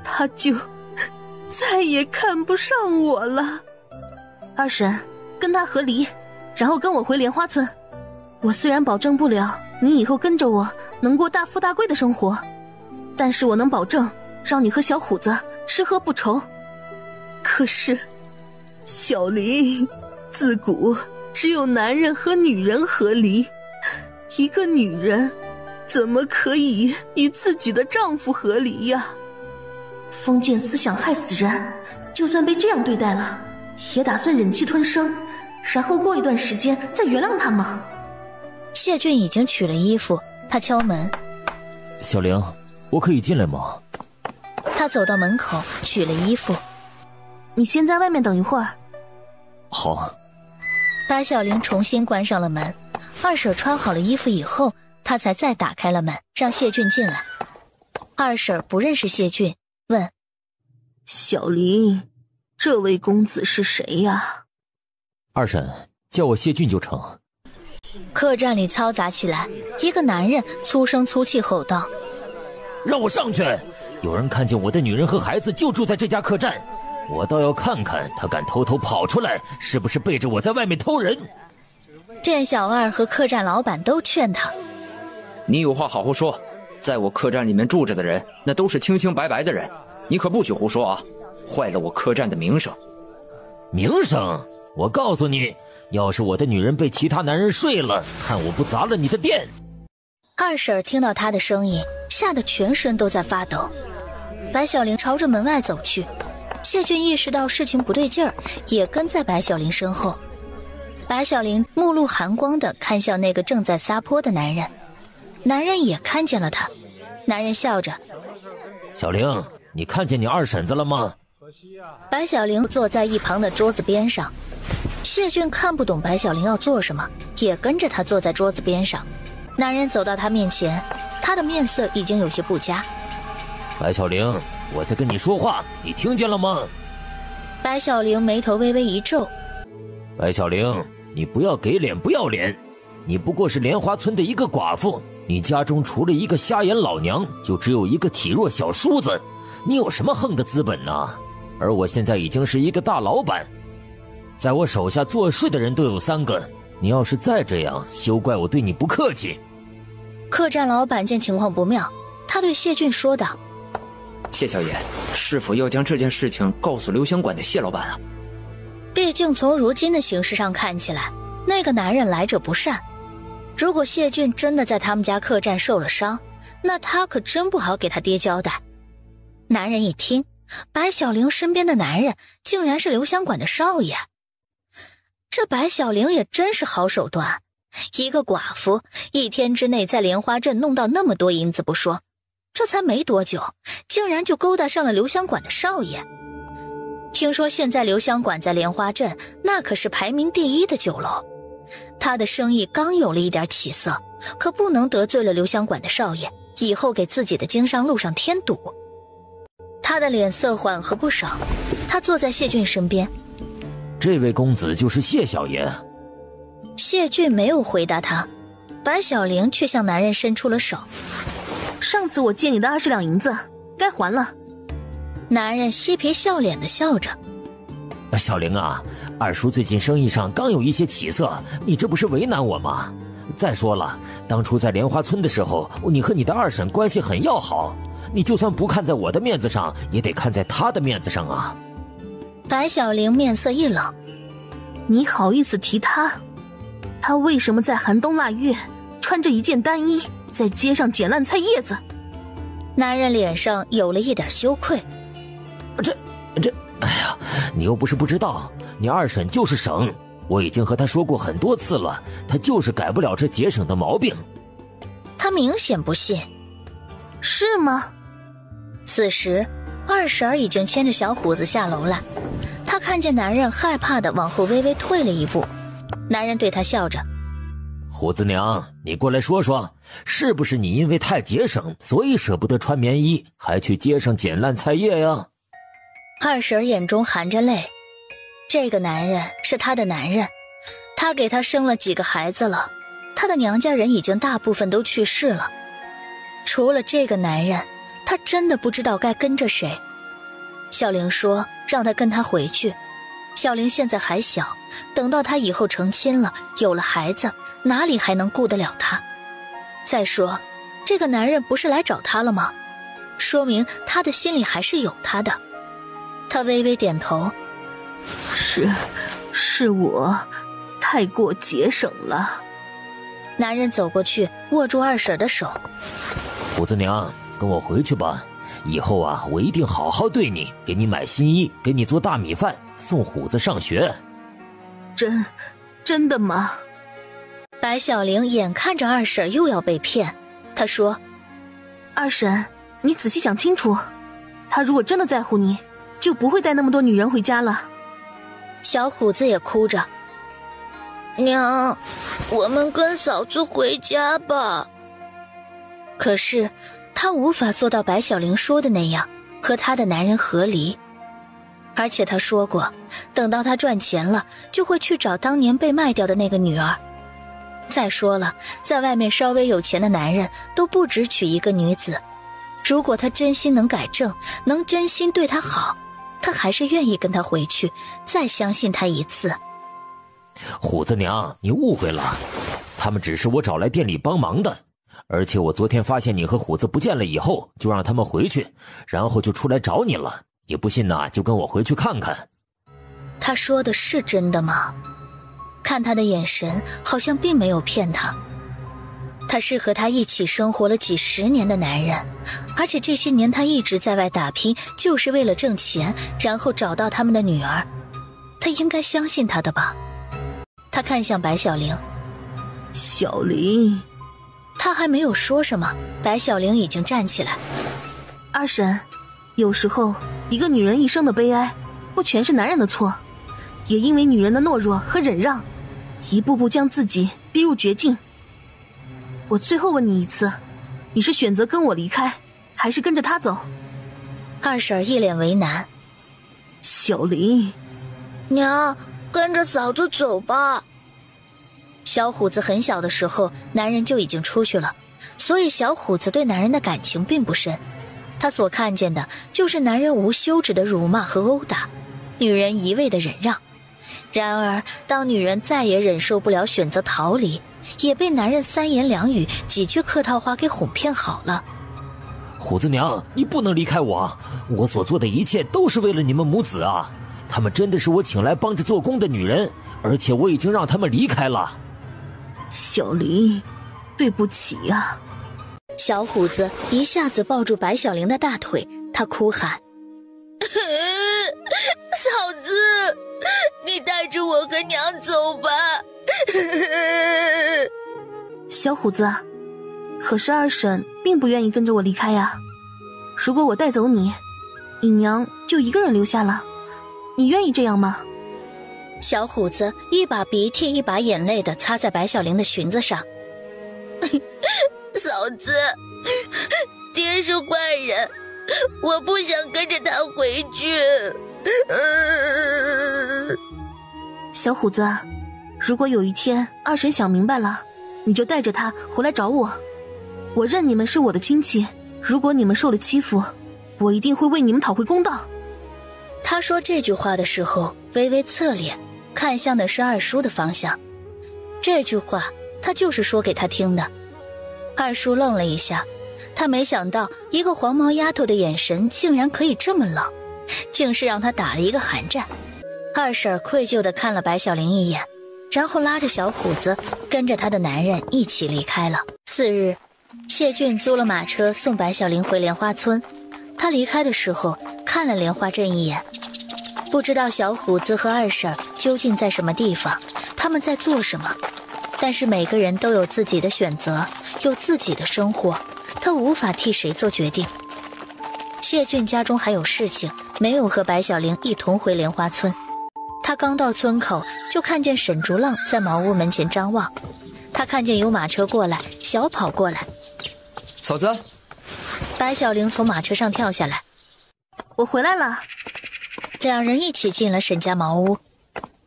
他就再也看不上我了。二婶，跟他和离，然后跟我回莲花村。我虽然保证不了你以后跟着我能过大富大贵的生活，但是我能保证让你和小虎子吃喝不愁。可是小玲，自古只有男人和女人和离，一个女人怎么可以与自己的丈夫和离呀？封建思想害死人，就算被这样对待了，也打算忍气吞声，然后过一段时间再原谅他吗？谢俊已经取了衣服，他敲门。小玲，我可以进来吗？他走到门口，取了衣服。你先在外面等一会儿。好。白小玲重新关上了门，二婶穿好了衣服以后，她才再打开了门，让谢俊进来。二婶不认识谢俊，问：小玲，这位公子是谁呀？二婶，叫我谢俊就成。客栈里嘈杂起来，一个男人粗声粗气吼道：让我上去！有人看见我的女人和孩子就住在这家客栈，我倒要看看他敢偷偷跑出来，是不是背着我在外面偷人。店小二和客栈老板都劝他：你有话好好说，在我客栈里面住着的人，那都是清清白白的人，你可不许胡说啊，坏了我客栈的名声。名声？我告诉你，要是我的女人被其他男人睡了，看我不砸了你的店。二婶听到他的声音，吓得全身都在发抖。白小玲朝着门外走去，谢俊意识到事情不对劲儿，也跟在白小玲身后。白小玲目露寒光地看向那个正在撒泼的男人，男人也看见了他。男人笑着：小玲，你看见你二婶子了吗？白小玲坐在一旁的桌子边上，谢俊看不懂白小玲要做什么，也跟着她坐在桌子边上。男人走到他面前，他的面色已经有些不佳。白小玲，我在跟你说话，你听见了吗？白小玲眉头微微一皱。白小玲，你不要给脸不要脸，你不过是莲花村的一个寡妇，你家中除了一个瞎眼老娘，就只有一个体弱小叔子，你有什么横的资本呢？而我现在已经是一个大老板，在我手下做事的人都有3个，你要是再这样，休怪我对你不客气。客栈老板见情况不妙，他对谢俊说道：谢小爷，是否要将这件事情告诉留香馆的谢老板啊？毕竟从如今的形势上看起来，那个男人来者不善。如果谢俊真的在他们家客栈受了伤，那他可真不好给他爹交代。男人一听，白小玲身边的男人竟然是留香馆的少爷，这白小玲也真是好手段，一个寡妇1天之内在莲花镇弄到那么多银子不说，这才没多久，竟然就勾搭上了留香馆的少爷。听说现在留香馆在莲花镇那可是排名第1的酒楼，他的生意刚有了一点起色，可不能得罪了留香馆的少爷，以后给自己的经商路上添堵。他的脸色缓和不少，他坐在谢俊身边。这位公子就是谢小爷。谢俊没有回答他，白小玲却向男人伸出了手。上次我借你的20两银子，该还了。男人嬉皮笑脸地笑着。小玲啊，二叔最近生意上刚有一些起色，你这不是为难我吗？再说了，当初在莲花村的时候，你和你的二婶关系很要好，你就算不看在我的面子上，也得看在她的面子上啊。白小玲面色一冷：你好意思提她？她为什么在寒冬腊月穿着一件单衣，在街上捡烂菜叶子？男人脸上有了一点羞愧。哎呀，你又不是不知道，你二婶就是省，我已经和她说过很多次了，她就是改不了这节省的毛病。他明显不信。是吗？此时二婶已经牵着小虎子下楼来，她看见男人害怕地往后微微退了一步，男人对她笑着：虎子娘，你过来说说，是不是你因为太节省，所以舍不得穿棉衣，还去街上捡烂菜叶呀？二婶眼中含着泪，这个男人是她的男人，她给他生了几个孩子了，她的娘家人已经大部分都去世了，除了这个男人，她真的不知道该跟着谁。小玲说让她跟他回去，小玲现在还小，等到她以后成亲了，有了孩子，哪里还能顾得了她？再说这个男人不是来找她了吗？说明她的心里还是有她的。她微微点头：是我太过节省了。男人走过去握住二婶的手：虎子娘，跟我回去吧，以后啊，我一定好好对你，给你买新衣，给你做大米饭，送虎子上学。真的吗？白小玲眼看着二婶又要被骗，她说：二婶，你仔细想清楚，他如果真的在乎你，就不会带那么多女人回家了。小虎子也哭着：娘，我们跟嫂子回家吧。可是他无法做到白小玲说的那样，和他的男人和离。而且他说过，等到他赚钱了，就会去找当年被卖掉的那个女儿。再说了，在外面稍微有钱的男人都不只娶一个女子。如果他真心能改正，能真心对她好，他还是愿意跟她回去，再相信她一次。虎子娘，你误会了，他们只是我找来店里帮忙的。而且我昨天发现你和虎子不见了以后，就让他们回去，然后就出来找你了。你不信呢，就跟我回去看看。他说的是真的吗？看他的眼神，好像并没有骗他。他是和他一起生活了几十年的男人，而且这些年他一直在外打拼，就是为了挣钱，然后找到他们的女儿。他应该相信他的吧？他看向白小玲。小玲。他还没有说什么，白小玲已经站起来。二婶，有时候一个女人一生的悲哀，不全是男人的错，也因为女人的懦弱和忍让，一步步将自己逼入绝境。我最后问你一次，你是选择跟我离开，还是跟着他走？二婶一脸为难。小玲，娘，跟着嫂子走吧。小虎子很小的时候，男人就已经出去了，所以小虎子对男人的感情并不深。他所看见的就是男人无休止的辱骂和殴打，女人一味的忍让。然而当女人再也忍受不了，选择逃离，也被男人三言两语几句客套话给哄骗好了。虎子娘，你不能离开我，我所做的一切都是为了你们母子啊！他们真的是我请来帮着做工的女人，而且我已经让他们离开了。小玲，对不起啊。小虎子一下子抱住白小玲的大腿，他哭喊：嫂子，你带着我和娘走吧。小虎子，可是二婶并不愿意跟着我离开呀。如果我带走你，你娘就一个人留下了，你愿意这样吗？小虎子一把鼻涕一把眼泪的擦在白小玲的裙子上。嫂子，爹是坏人，我不想跟着他回去。小虎子，如果有一天二婶想明白了，你就带着他回来找我。我认你们是我的亲戚，如果你们受了欺负，我一定会为你们讨回公道。他说这句话的时候微微侧脸，看向的是二叔的方向。这句话他就是说给他听的。二叔愣了一下，他没想到一个黄毛丫头的眼神竟然可以这么冷，竟是让他打了一个寒战。二婶愧疚地看了白小玲一眼，然后拉着小虎子跟着他的男人一起离开了。次日，谢俊租了马车送白小玲回莲花村。他离开的时候看了莲花镇一眼，不知道小虎子和二婶究竟在什么地方，他们在做什么。但是每个人都有自己的选择，有自己的生活，他无法替谁做决定。谢俊家中还有事情，没有和白小玲一同回莲花村。他刚到村口，就看见沈竹浪在茅屋门前张望。他看见有马车过来，小跑过来。嫂子。白小玲从马车上跳下来。我回来了。两人一起进了沈家茅屋。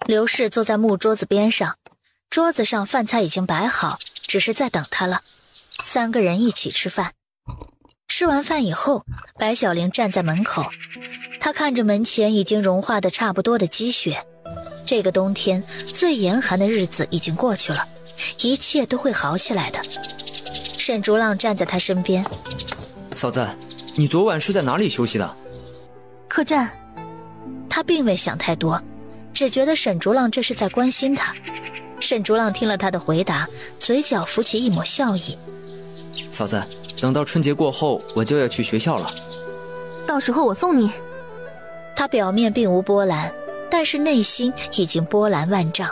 刘氏坐在木桌子边上，桌子上饭菜已经摆好，只是在等他了。三个人一起吃饭。吃完饭以后，白小玲站在门口，她看着门前已经融化的差不多的积雪。这个冬天最严寒的日子已经过去了，一切都会好起来的。沈竹浪站在她身边。嫂子，你昨晚是在哪里休息的？客栈。他并未想太多，只觉得沈竹浪这是在关心他。沈竹浪听了他的回答，嘴角浮起一抹笑意。嫂子，等到春节过后我就要去学校了，到时候我送你。他表面并无波澜，但是内心已经波澜万丈。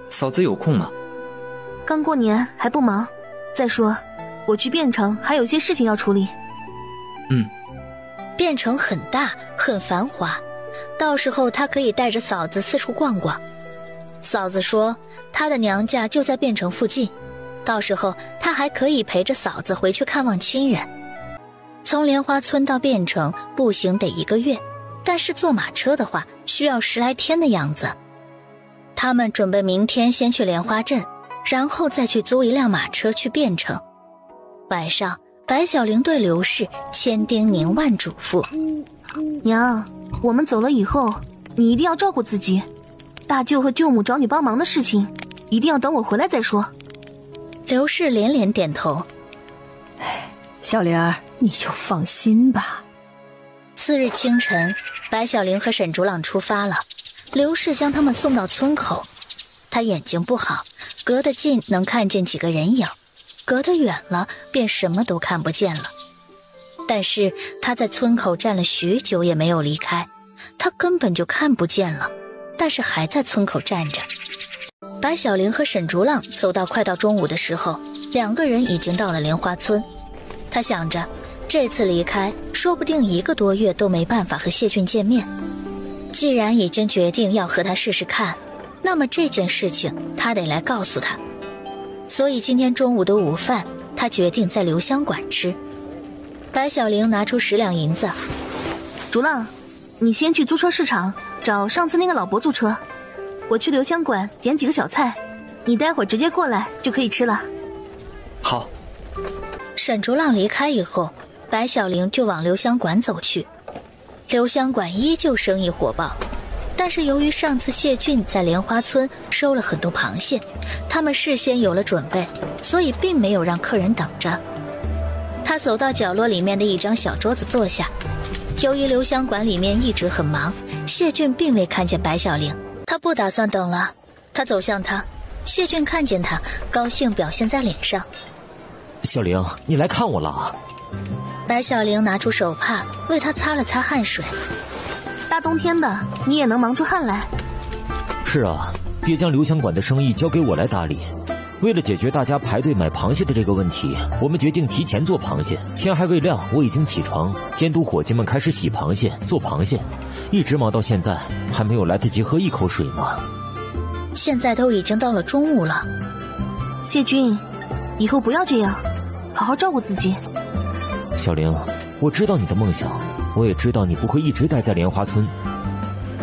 嫂子有空吗？刚过年还不忙，再说我去汴城还有些事情要处理。汴城很大很繁华，到时候他可以带着嫂子四处逛逛。嫂子说她的娘家就在汴城附近，到时候他还可以陪着嫂子回去看望亲人。从莲花村到汴城步行得1个月，但是坐马车的话需要10来天的样子。他们准备明天先去莲花镇，然后再去租一辆马车去汴城。晚上白小玲对刘氏千叮咛万嘱咐：娘，我们走了以后你一定要照顾自己，大舅和舅母找你帮忙的事情一定要等我回来再说。刘氏连连点头。小玲儿，你就放心吧。次日清晨，白小玲和沈竹朗出发了，刘氏将他们送到村口。他眼睛不好，隔得近能看见几个人影，隔得远了便什么都看不见了。但是他在村口站了许久也没有离开，他根本就看不见了，但是还在村口站着。白小玲和沈竹朗走到快到中午的时候，2个人已经到了莲花村。他想着这次离开说不定1个多月都没办法和谢俊见面，既然已经决定要和他试试看，那么这件事情他得来告诉他。所以今天中午的午饭他决定在留香馆吃。白小玲拿出10两银子：竹浪，你先去租车市场找上次那个老伯租车，我去留香馆点几个小菜，你待会儿直接过来就可以吃了。好。沈竹浪离开以后，白小玲就往留香馆走去。留香馆依旧生意火爆，但是由于上次谢俊在莲花村收了很多螃蟹，他们事先有了准备，所以并没有让客人等着。他走到角落里面的一张小桌子坐下。由于留香馆里面一直很忙，谢俊并未看见白小玲，他不打算等了。他走向他，谢俊看见他，高兴表现在脸上。小玲，你来看我了。白小玲拿出手帕为他擦了擦汗水。大冬天的你也能忙出汗来。是啊，别将留香馆的生意交给我来打理。为了解决大家排队买螃蟹的这个问题，我们决定提前做螃蟹。天还未亮，我已经起床监督伙计们开始洗螃蟹做螃蟹，一直忙到现在，还没有来得及喝一口水呢。现在都已经到了中午了。谢俊，以后不要这样，好好照顾自己。小玲，我知道你的梦想，我也知道你不会一直待在莲花村，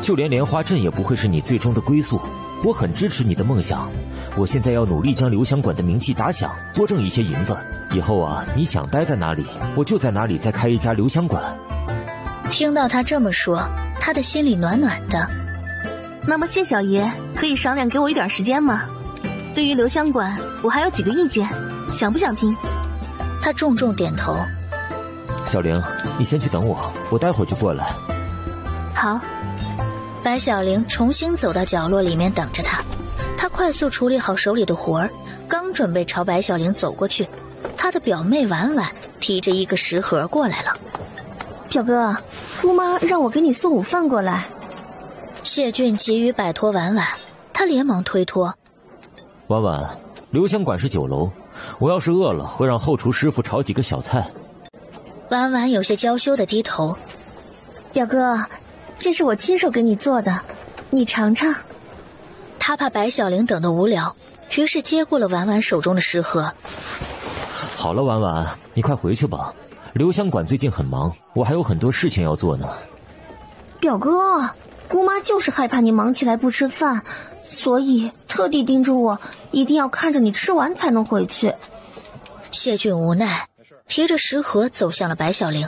就连莲花镇也不会是你最终的归宿。我很支持你的梦想，我现在要努力将留香馆的名气打响，多挣一些银子。以后啊，你想待在哪里，我就在哪里再开一家留香馆。听到他这么说，他的心里暖暖的。那么谢小爷可以商量给我一点时间吗？对于留香馆，我还有几个意见，想不想听？他重重点头。小玲，你先去等我，我待会儿就过来。好。白小玲重新走到角落里面等着他，他快速处理好手里的活儿，刚准备朝白小玲走过去，他的表妹婉婉提着一个食盒过来了。表哥，姑妈让我给你送午饭过来。谢俊急于摆脱婉婉，他连忙推脱。婉婉，留香馆是酒楼，我要是饿了会让后厨师傅炒几个小菜。婉婉有些娇羞地低头。表哥，这是我亲手给你做的，你尝尝。他怕白小玲等得无聊，于是接过了婉婉手中的食盒。好了，婉婉，你快回去吧，留香馆最近很忙，我还有很多事情要做呢。表哥，姑妈就是害怕你忙起来不吃饭，所以特地叮嘱我一定要看着你吃完才能回去。谢俊无奈，提着食盒走向了白小玲。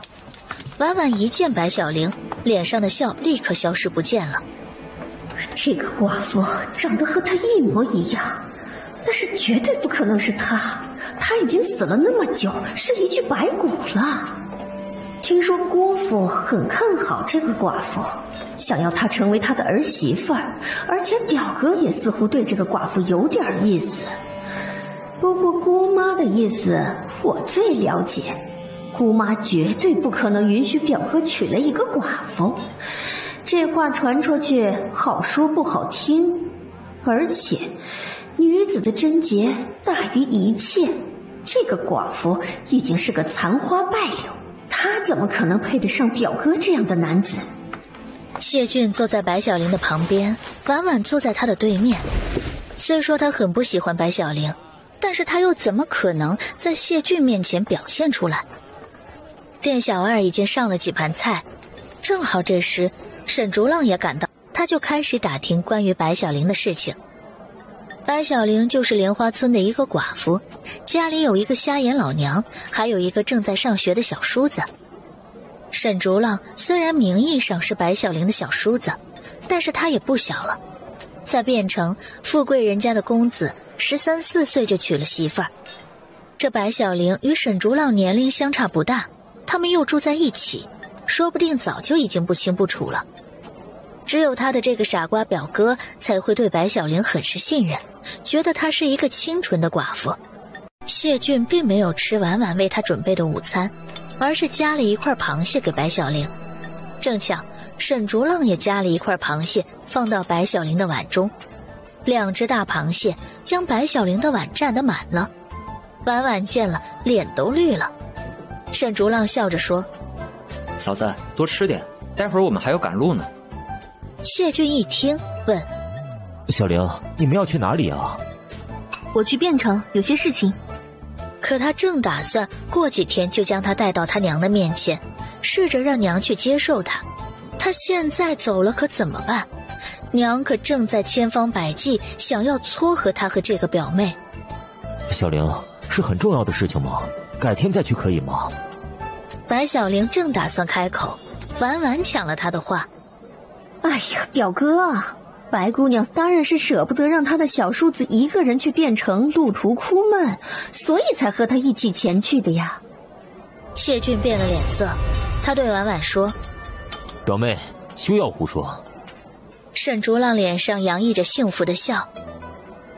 婉婉一见白小玲，脸上的笑立刻消失不见了。这个寡妇长得和她一模一样，但是绝对不可能是她，她已经死了那么久，是一具白骨了。听说姑父很看好这个寡妇，想要她成为他的儿媳妇儿，而且表哥也似乎对这个寡妇有点意思。不过姑妈的意思我最了解，姑妈绝对不可能允许表哥娶了一个寡妇。这话传出去，好说不好听。而且，女子的贞洁大于一切。这个寡妇已经是个残花败柳，她怎么可能配得上表哥这样的男子？谢俊坐在白小玲的旁边，婉婉坐在他的对面。虽说他很不喜欢白小玲，但是他又怎么可能在谢俊面前表现出来？店小二已经上了几盘菜，正好这时沈竹浪也赶到，他就开始打听关于白小玲的事情。白小玲就是莲花村的一个寡妇，家里有一个瞎眼老娘，还有一个正在上学的小叔子。沈竹浪虽然名义上是白小玲的小叔子，但是他也不小了，在汴城富贵人家的公子13、14岁就娶了媳妇儿。这白小玲与沈竹浪年龄相差不大，他们又住在一起，说不定早就已经不清不楚了。只有他的这个傻瓜表哥才会对白小玲很是信任，觉得她是一个清纯的寡妇。谢俊并没有吃婉婉为他准备的午餐，而是夹了一块螃蟹给白小玲。正巧沈竹浪也夹了一块螃蟹放到白小玲的碗中，2只大螃蟹将白小玲的碗占得满了。婉婉见了脸都绿了。沈竹浪笑着说：嫂子多吃点，待会儿我们还要赶路呢。谢俊一听问：小玲，你们要去哪里啊？我去汴城，有些事情。可他正打算过几天就将他带到他娘的面前，试着让娘去接受他。他现在走了可怎么办？娘可正在千方百计想要撮合他和这个表妹。小玲，是很重要的事情吗？改天再去可以吗？白小玲正打算开口，婉婉抢了他的话：哎呀，表哥，白姑娘当然是舍不得让她的小叔子一个人去汴城路途苦闷，所以才和他一起前去的呀。谢俊变了脸色，他对婉婉说：表妹，休要胡说。沈竹浪脸上洋溢着幸福的笑：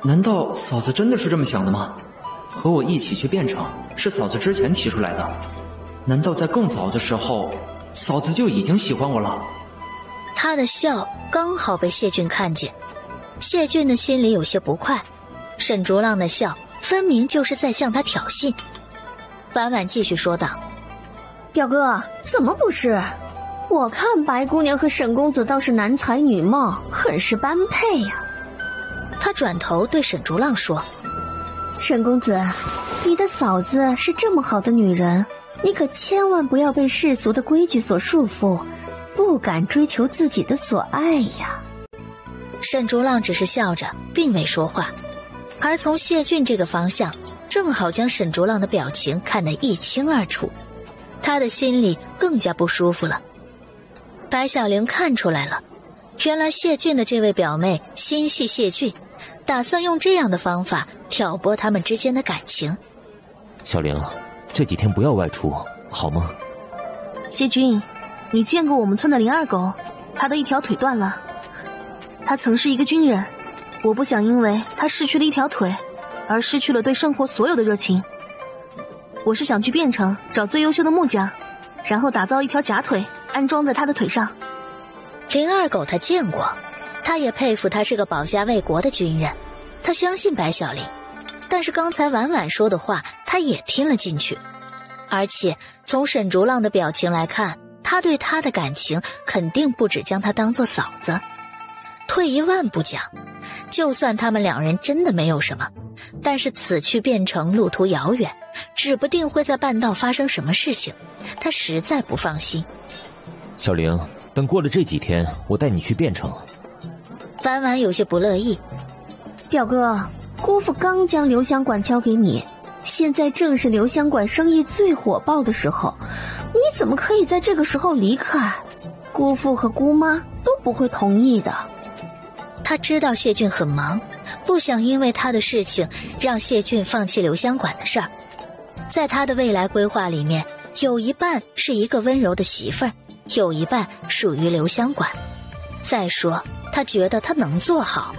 难道嫂子真的是这么想的吗？和我一起去汴城是嫂子之前提出来的，难道在更早的时候嫂子就已经喜欢我了？他的笑刚好被谢俊看见，谢俊的心里有些不快，沈竹浪的笑分明就是在向他挑衅。婉婉继续说道：表哥，怎么不是？我看白姑娘和沈公子倒是男才女貌，很是般配呀。他转头对沈竹浪说：沈公子，你的嫂子是这么好的女人，你可千万不要被世俗的规矩所束缚，不敢追求自己的所爱呀。沈竹浪只是笑着，并未说话，而从谢俊这个方向正好将沈竹浪的表情看得一清二楚，他的心里更加不舒服了。白小玲看出来了，原来谢俊的这位表妹心系谢俊，打算用这样的方法挑拨他们之间的感情。小玲，这几天不要外出，好吗？谢君，你见过我们村的林二狗？他的一条腿断了。他曾是一个军人，我不想因为他失去了一条腿，而失去了对生活所有的热情。我是想去汴城找最优秀的木匠，然后打造一条假腿，安装在他的腿上。林二狗他见过，他也佩服他是个保家卫国的军人，他相信白小玲。但是刚才婉婉说的话他也听了进去，而且从沈竹浪的表情来看，他对他的感情肯定不止将他当作嫂子。退一万步讲，就算他们两人真的没有什么，但是此去汴城路途遥远，指不定会在半道发生什么事情，他实在不放心。小玲，等过了这几天，我带你去汴城。婉婉有些不乐意：表哥，姑父刚将留香馆交给你，现在正是留香馆生意最火爆的时候，你怎么可以在这个时候离开？姑父和姑妈都不会同意的。他知道谢俊很忙，不想因为他的事情让谢俊放弃留香馆的事儿。在他的未来规划里面，有一半是一个温柔的媳妇儿，有一半属于留香馆。再说他觉得他能做好。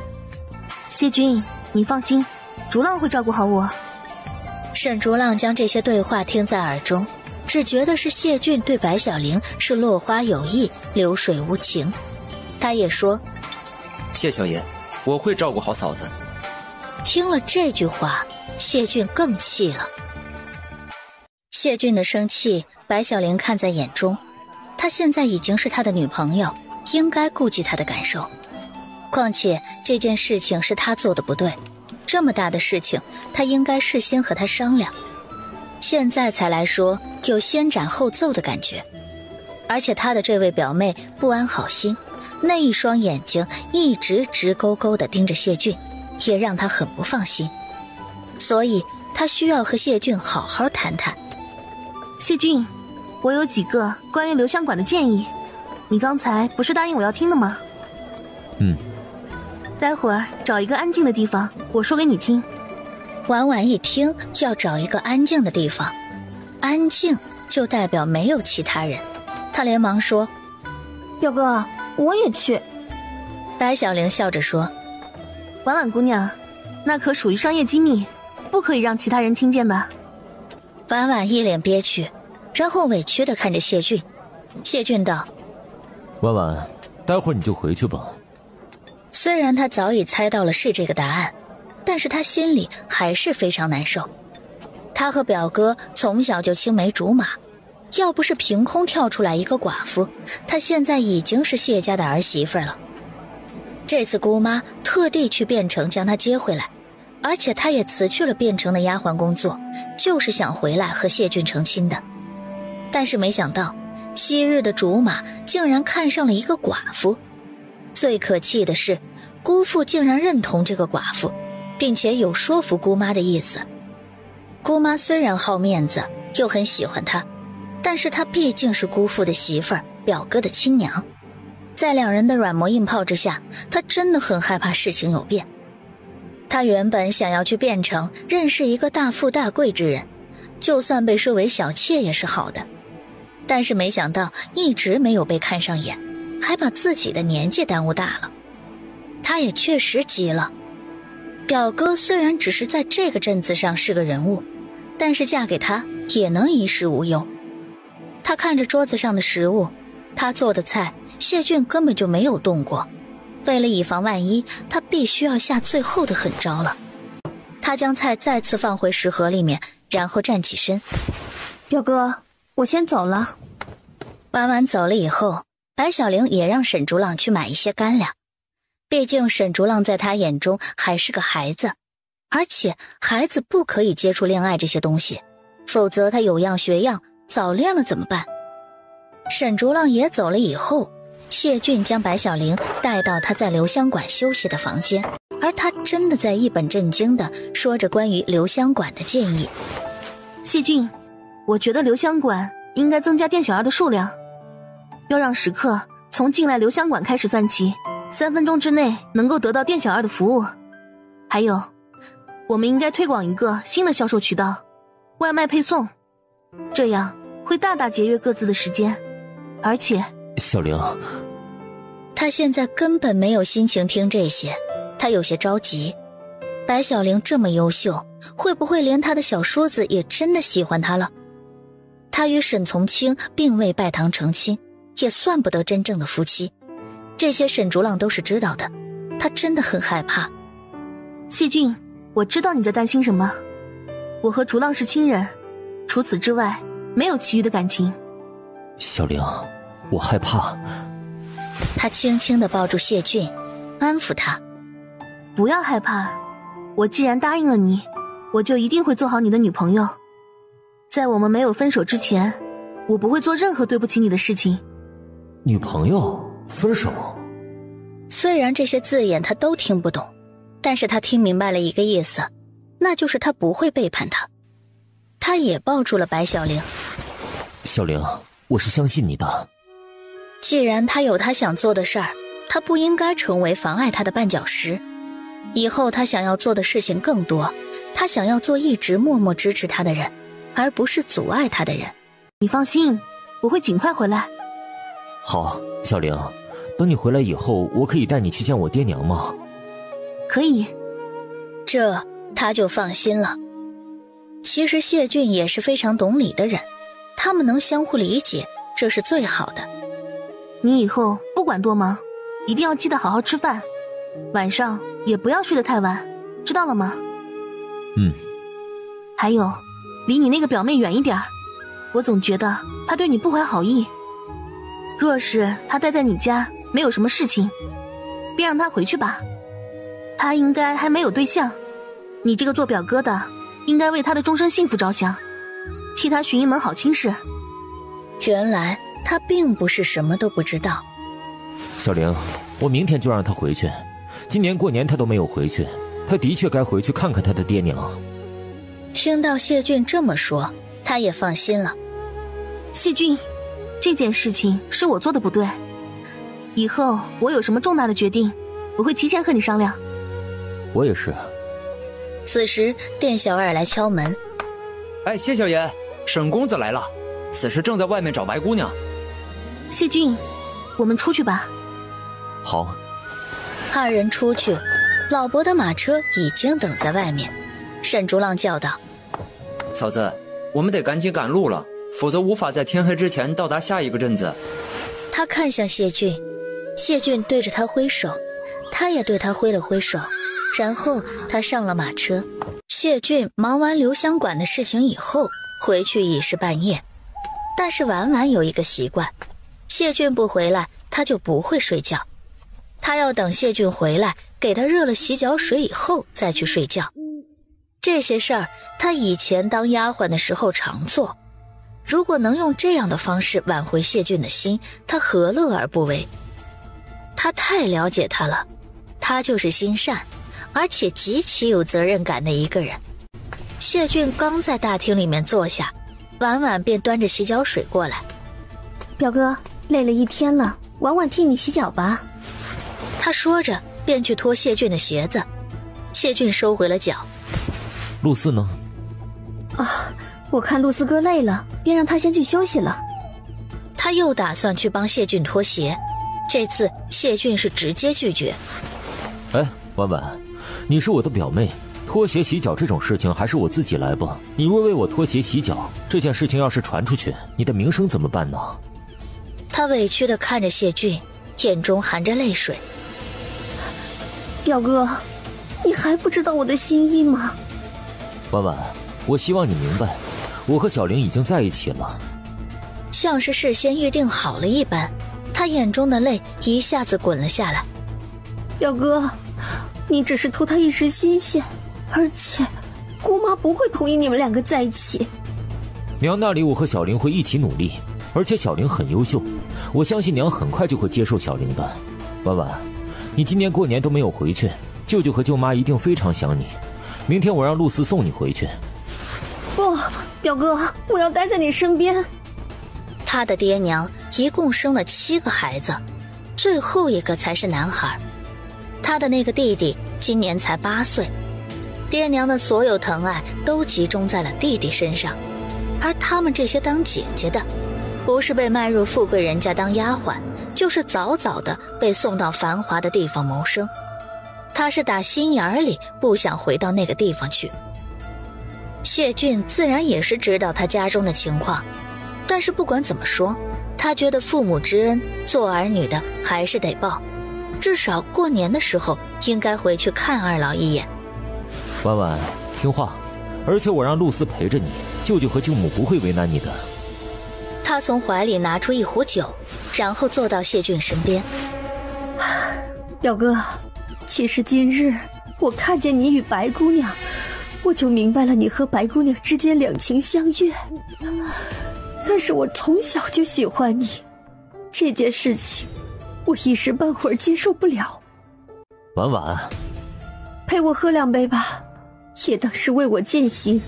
谢君，你放心，竹浪会照顾好我。沈竹浪将这些对话听在耳中，只觉得是谢俊对白小玲是落花有意，流水无情。他也说：谢小爷，我会照顾好嫂子。听了这句话，谢俊更气了。谢俊的生气，白小玲看在眼中，他现在已经是他的女朋友，应该顾及他的感受。况且这件事情是他做的不对，这么大的事情，他应该事先和他商量。现在才来说，有先斩后奏的感觉。而且他的这位表妹不安好心，那一双眼睛一直直勾勾地盯着谢俊，也让他很不放心。所以他需要和谢俊好好谈谈。谢俊，我有几个关于留香馆的建议，你刚才不是答应我要听的吗？待会儿找一个安静的地方，我说给你听。婉婉一听要找一个安静的地方，安静就代表没有其他人，她连忙说：表哥，我也去。白小玲笑着说：婉婉姑娘，那可属于商业机密，不可以让其他人听见的。婉婉一脸憋屈，然后委屈地看着谢俊。谢俊道：婉婉，待会儿你就回去吧。虽然他早已猜到了是这个答案，但是他心里还是非常难受。他和表哥从小就青梅竹马，要不是凭空跳出来一个寡妇，他现在已经是谢家的儿媳妇了。这次姑妈特地去汴城将他接回来，而且他也辞去了汴城的丫鬟工作，就是想回来和谢俊成亲的。但是没想到昔日的竹马竟然看上了一个寡妇。最可气的是，姑父竟然认同这个寡妇，并且有说服姑妈的意思。姑妈虽然好面子，又很喜欢她，但是她毕竟是姑父的媳妇儿，表哥的亲娘。在两人的软磨硬泡之下，她真的很害怕事情有变。她原本想要去汴城认识一个大富大贵之人，就算被收为小妾也是好的，但是没想到一直没有被看上眼，还把自己的年纪耽误大了。他也确实急了。表哥虽然只是在这个镇子上是个人物，但是嫁给他也能衣食无忧。他看着桌子上的食物，他做的菜谢俊根本就没有动过，为了以防万一，他必须要下最后的狠招了。他将菜再次放回食盒里面，然后站起身：表哥，我先走了。婉婉走了以后，白小玲也让沈竹浪去买一些干粮。毕竟沈竹浪在他眼中还是个孩子，而且孩子不可以接触恋爱这些东西，否则他有样学样，早恋了怎么办？沈竹浪也走了以后，谢俊将白小玲带到他在留香馆休息的房间，而他真的在一本正经地说着关于留香馆的建议。谢俊，我觉得留香馆应该增加店小二的数量，要让食客从进来留香馆开始算起，3分钟之内能够得到店小二的服务。还有，我们应该推广一个新的销售渠道，外卖配送，这样会大大节约各自的时间。而且小玲，他现在根本没有心情听这些，他有些着急。白小玲这么优秀，会不会连他的小叔子也真的喜欢她了？他与沈从清并未拜堂成亲，也算不得真正的夫妻，这些沈竹浪都是知道的。他真的很害怕。谢俊，我知道你在担心什么，我和竹浪是亲人，除此之外没有其余的感情。小玲，我害怕。他轻轻地抱住谢俊，安抚他：不要害怕，我既然答应了你，我就一定会做好你的女朋友。在我们没有分手之前，我不会做任何对不起你的事情。女朋友？分手？虽然这些字眼他都听不懂，但是他听明白了一个意思，那就是他不会背叛他。他也抱住了白小玲。小玲，我是相信你的。既然他有他想做的事儿，他不应该成为妨碍他的绊脚石。以后他想要做的事情更多，他想要做一直默默支持他的人，而不是阻碍他的人。你放心，我会尽快回来。好，小玲，等你回来以后，我可以带你去见我爹娘吗？可以。这他就放心了。其实谢俊也是非常懂礼的人，他他们能相互理解，这是最好的。你以后不管多忙，一定要记得好好吃饭，晚上也不要睡得太晚，知道了吗？还有，离你那个表妹远一点，我总觉得她对你不怀好意。若是她待在你家没有什么事情，便让她回去吧。她应该还没有对象，你这个做表哥的应该为她的终身幸福着想，替她寻一门好亲事。原来他并不是什么都不知道。小玲，我明天就让她回去。今年过年她都没有回去，她的确该回去看看她的爹娘。听到谢俊这么说，他也放心了。谢俊，这件事情是我做的不对，以后我有什么重大的决定，我会提前和你商量。我也是。此时店小二来敲门。哎，谢小爷，沈公子来了，此时正在外面找白姑娘。谢俊，我们出去吧。好。二人出去，老伯的马车已经等在外面。沈竹浪叫道：嫂子，我们得赶紧赶路了，否则无法在天黑之前到达下一个镇子。他看向谢俊，谢俊对着他挥手，他也对他挥了挥手，然后他上了马车。谢俊忙完留香馆的事情以后，回去已是半夜。但是婉婉有一个习惯，谢俊不回来，他就不会睡觉。他要等谢俊回来，给他热了洗脚水以后再去睡觉。这些事儿他以前当丫鬟的时候常做，如果能用这样的方式挽回谢俊的心，他何乐而不为？他太了解他了，他就是心善，而且极其有责任感的一个人。谢俊刚在大厅里面坐下，婉婉便端着洗脚水过来。表哥，累了一天了，婉婉替你洗脚吧。他说着便去脱谢俊的鞋子。谢俊收回了脚。露丝呢？我看露丝哥累了，便让他先去休息了。他又打算去帮谢俊脱鞋，这次谢俊是直接拒绝。哎，婉婉，你是我的表妹，脱鞋洗脚这种事情还是我自己来吧。你若为我脱鞋洗脚，这件事情要是传出去，你的名声怎么办呢？他委屈地看着谢俊，眼中含着泪水。表哥，你还不知道我的心意吗？婉婉，我希望你明白，我和小玲已经在一起了。像是事先预定好了一般，他眼中的泪一下子滚了下来。表哥，你只是图他一时新鲜，而且姑妈不会同意你们两个在一起。娘那里我和小玲会一起努力，而且小玲很优秀，我相信娘很快就会接受小玲的。婉婉，你今年过年都没有回去，舅舅和舅妈一定非常想你。明天我让露丝送你回去。不，表哥，我要待在你身边。他的爹娘一共生了7个孩子，最后一个才是男孩。他的那个弟弟今年才8岁，爹娘的所有疼爱都集中在了弟弟身上，而他们这些当姐姐的，不是被卖入富贵人家当丫鬟，就是早早的被送到繁华的地方谋生。他是打心眼里不想回到那个地方去。谢俊自然也是知道他家中的情况，但是不管怎么说，他觉得父母之恩，做儿女的还是得报，至少过年的时候应该回去看二老一眼。婉婉，听话，而且我让露丝陪着你，舅舅和舅母不会为难你的。他从怀里拿出一壶酒，然后坐到谢俊身边。表哥，其实今日我看见你与白姑娘，我就明白了你和白姑娘之间两情相悦。但是我从小就喜欢你，这件事情我一时半会儿接受不了。婉婉，陪我喝2杯吧，也当是为我践行。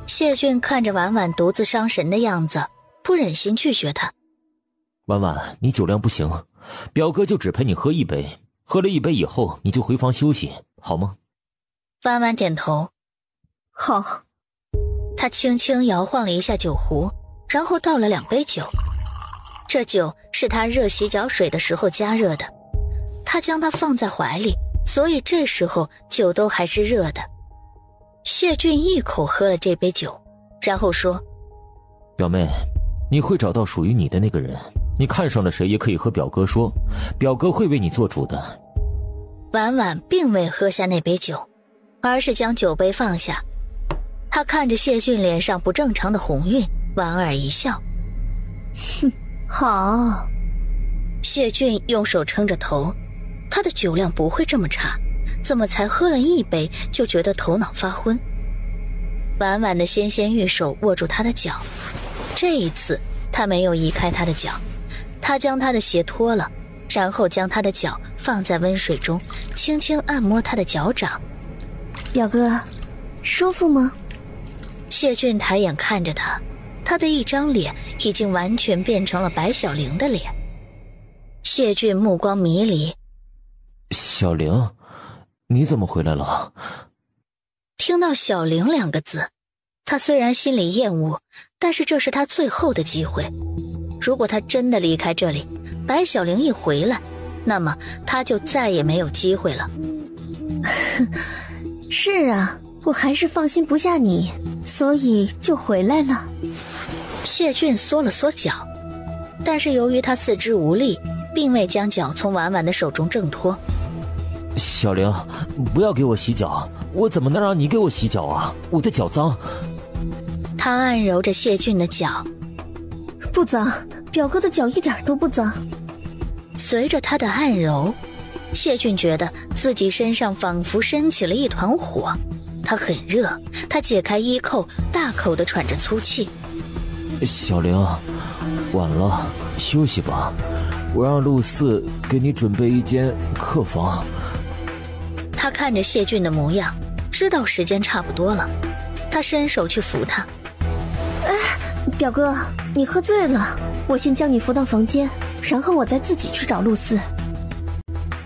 谢俊看着婉婉独自伤神的样子，不忍心拒绝她。婉婉，你酒量不行，表哥就只陪你喝1杯，喝了1杯以后你就回房休息，好吗？婉婉点头。好。他轻轻摇晃了一下酒壶，然后倒了2杯酒。这酒是他热洗脚水的时候加热的，他将它放在怀里，所以这时候酒都还是热的。谢俊一口喝了这杯酒，然后说：表妹，你会找到属于你的那个人，你看上了谁也可以和表哥说，表哥会为你做主的。婉婉并未喝下那杯酒，而是将酒杯放下。他看着谢逊脸上不正常的红晕，莞尔一笑。哼，好。谢逊用手撑着头，他的酒量不会这么差，怎么才喝了一杯就觉得头脑发昏？婉婉的纤纤玉手握住他的脚，这一次他没有移开他的脚，他将他的鞋脱了，然后将他的脚放在温水中，轻轻按摩他的脚掌。表哥，舒服吗？谢逊抬眼看着他，他的一张脸已经完全变成了白小玲的脸。谢逊目光迷离。小玲，你怎么回来了？听到小玲2个字，他虽然心里厌恶，但是这是他最后的机会。如果他真的离开这里，白小玲一回来，那么他就再也没有机会了。是啊，我还是放心不下你，所以就回来了。谢逊缩了缩脚，但是由于他四肢无力，并未将脚从婉婉的手中挣脱。小玲，不要给我洗脚，我怎么能让你给我洗脚啊？我的脚脏。他按揉着谢逊的脚。不脏，表哥的脚一点都不脏。随着他的按揉，谢逊觉得自己身上仿佛升起了一团火，他很热，他解开衣扣，大口地喘着粗气。小玲，晚了，休息吧，我让陆四给你准备一间客房。他看着谢逊的模样，知道时间差不多了，他伸手去扶他。表哥，你喝醉了，我先将你扶到房间，然后我再自己去找陆四。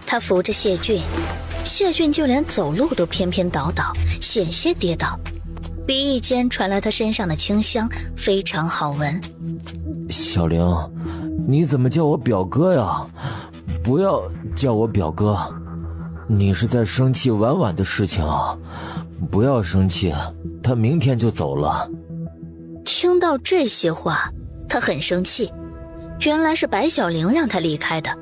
他扶着谢逊，谢逊就连走路都偏偏倒倒，险些跌倒。鼻翼间传来他身上的清香，非常好闻。小玲，你怎么叫我表哥呀？不要叫我表哥，你是在生气婉婉的事情啊？不要生气，他明天就走了。听到这些话，他很生气，原来是白小玲让他离开的。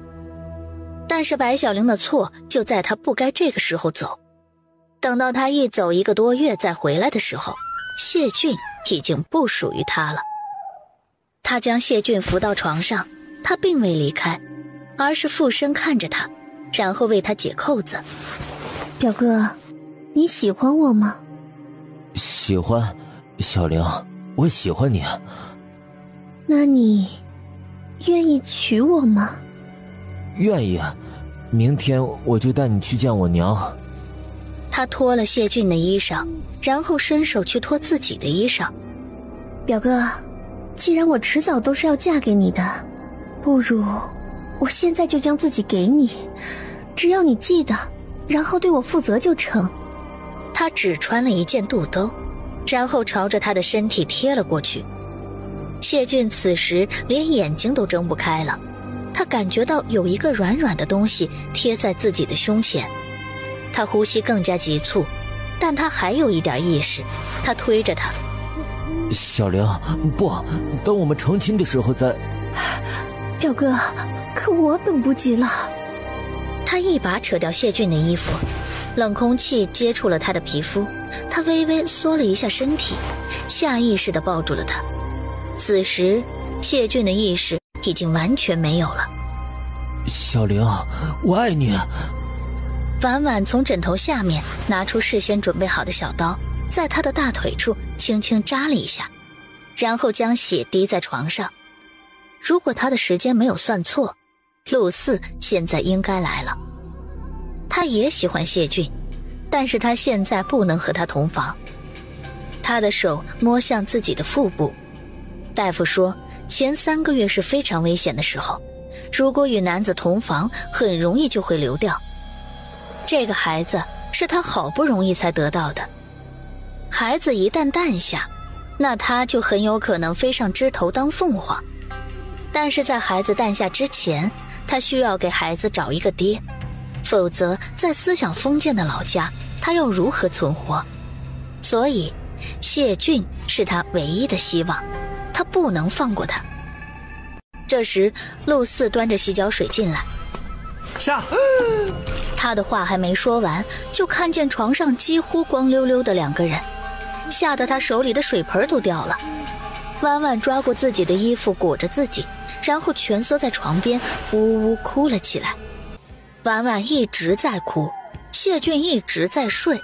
但是白小玲的错就在他不该这个时候走。等到他一走1个多月再回来的时候，谢逊已经不属于他了。他将谢逊扶到床上，他并未离开，而是俯身看着他，然后为他解扣子。表哥，你喜欢我吗？喜欢，小玲，我喜欢你。那你愿意娶我吗？愿意，明天我就带你去见我娘。他脱了谢逊的衣裳，然后伸手去脱自己的衣裳。表哥，既然我迟早都是要嫁给你的，不如我现在就将自己给你，只要你记得，然后对我负责就成。他只穿了一件肚兜，然后朝着他的身体贴了过去。谢逊此时连眼睛都睁不开了，他感觉到有一个软软的东西贴在自己的胸前。他呼吸更加急促，但他还有一点意识。他推着他。小玲，不，等我们成亲的时候再。表哥，可我等不及了。他一把扯掉谢逊的衣服，冷空气接触了他的皮肤，他微微缩了一下身体，下意识地抱住了他。此时谢逊的意识已经完全没有了。小玲，我爱你。婉婉从枕头下面拿出事先准备好的小刀，在他的大腿处轻轻扎了一下，然后将血滴在床上。如果他的时间没有算错，陆四现在应该来了。他也喜欢谢逊，但是他现在不能和他同房。他的手摸向自己的腹部。大夫说，前3个月是非常危险的时候，如果与男子同房，很容易就会流掉。这个孩子是他好不容易才得到的，孩子一旦诞下，那他就很有可能飞上枝头当凤凰。但是在孩子诞下之前，他需要给孩子找一个爹，否则在思想封建的老家，他要如何存活？所以谢逊是他唯一的希望。他不能放过他。这时陆四端着洗脚水进来，上。他的话还没说完，就看见床上几乎光溜溜的2个人，吓得他手里的水盆都掉了。婉婉抓过自己的衣服裹着自己，然后蜷缩在床边呜呜哭了起来。婉婉一直在哭，谢俊一直在睡。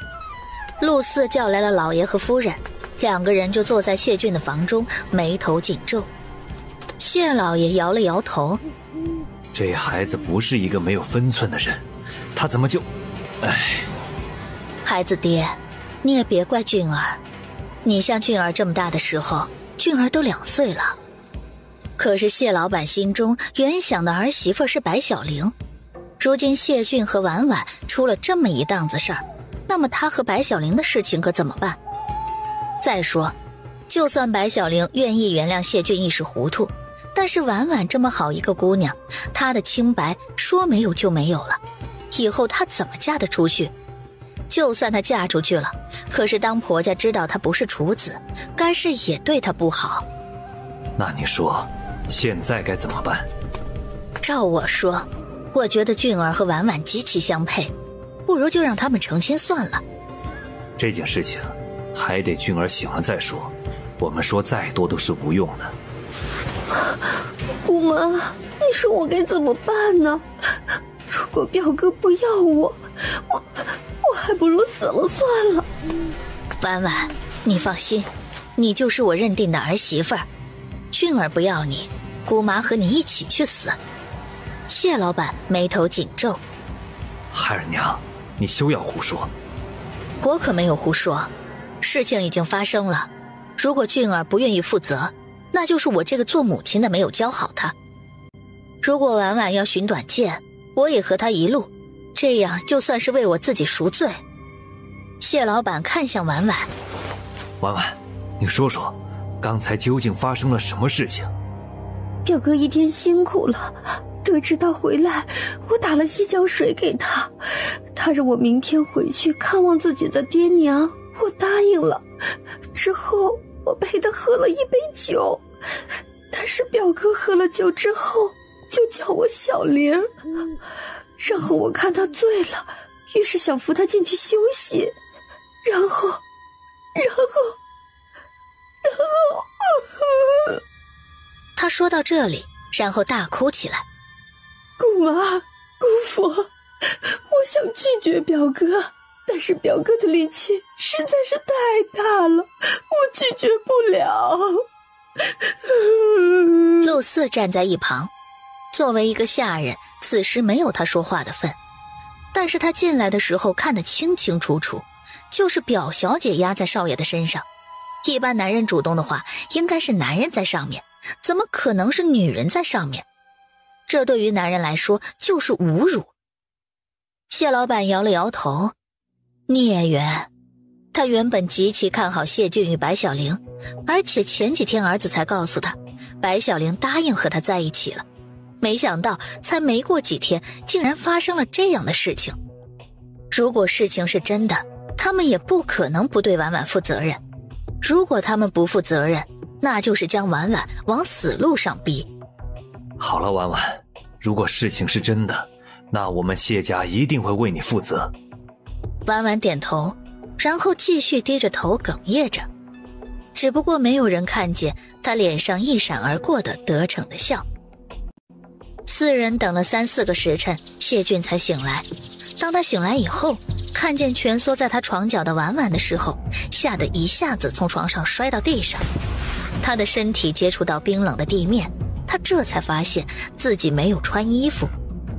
陆四叫来了老爷和夫人，2个人就坐在谢俊的房中，眉头紧皱。谢老爷摇了摇头，这孩子不是一个没有分寸的人，他怎么就……哎，孩子爹，你也别怪俊儿，你像俊儿这么大的时候，俊儿都2岁了。可是谢老板心中原想的儿媳妇是白小玲，如今谢俊和婉婉出了这么一档子事儿，那么他和白小玲的事情可怎么办？再说，就算白小玲愿意原谅谢俊一时糊涂，但是婉婉这么好一个姑娘，她的清白说没有就没有了，以后她怎么嫁得出去？就算她嫁出去了，可是当婆家知道她不是处子，该是也对她不好。那你说现在该怎么办？照我说，我觉得俊儿和婉婉极其相配，不如就让他们成亲算了。这件事情还得俊儿醒了再说，我们说再多都是无用的。姑妈，你说我该怎么办呢？如果表哥不要我还不如死了算了。婉婉，你放心，你就是我认定的儿媳妇儿。俊儿不要你，姑妈和你一起去死。谢老板眉头紧皱，孩儿娘，你休要胡说。我可没有胡说，事情已经发生了，如果俊儿不愿意负责，那就是我这个做母亲的没有教好他。如果婉婉要寻短见，我也和他一路，这样就算是为我自己赎罪。谢老板看向婉婉，婉婉，你说说，刚才究竟发生了什么事情？表哥一天辛苦了，得知他回来，我打了洗脚水给他，他让我明天回去看望自己的爹娘，我答应了。之后我陪他喝了1杯酒，但是表哥喝了酒之后就叫我小玲，然后我看他醉了，于是想扶他进去休息，然后他说到这里，然后大哭起来。姑妈，姑父，我想拒绝表哥，但是表哥的力气实在是太大了，我拒绝不了。陆四站在一旁，作为一个下人，此时没有他说话的份，但是他进来的时候看得清清楚楚，就是表小姐压在少爷的身上。一般男人主动的话，应该是男人在上面，怎么可能是女人在上面？这对于男人来说就是侮辱。谢老板摇了摇头，孽缘。他原本极其看好谢俊与白小玲，而且前几天儿子才告诉他，白小玲答应和他在一起了。没想到才没过几天，竟然发生了这样的事情。如果事情是真的，他们也不可能不对婉婉负责任。如果他们不负责任，那就是将婉婉往死路上逼。好了，婉婉，如果事情是真的，那我们谢家一定会为你负责。婉婉点头，然后继续低着头哽咽着，只不过没有人看见他脸上一闪而过的得逞的笑。4人等了3、4个时辰，谢俊才醒来。当他醒来以后，看见蜷缩在他床角的婉婉的时候，吓得一下子从床上摔到地上。他的身体接触到冰冷的地面，他这才发现自己没有穿衣服，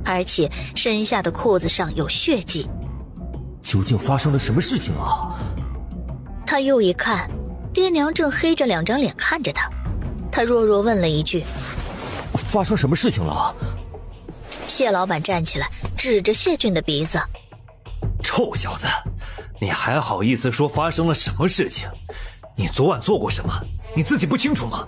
而且身下的裤子上有血迹。究竟发生了什么事情啊？他又一看，爹娘正黑着2张脸看着他。他弱弱问了一句：发生什么事情了？谢老板站起来，指着谢俊的鼻子：臭小子，你还好意思说发生了什么事情？你昨晚做过什么？你自己不清楚吗？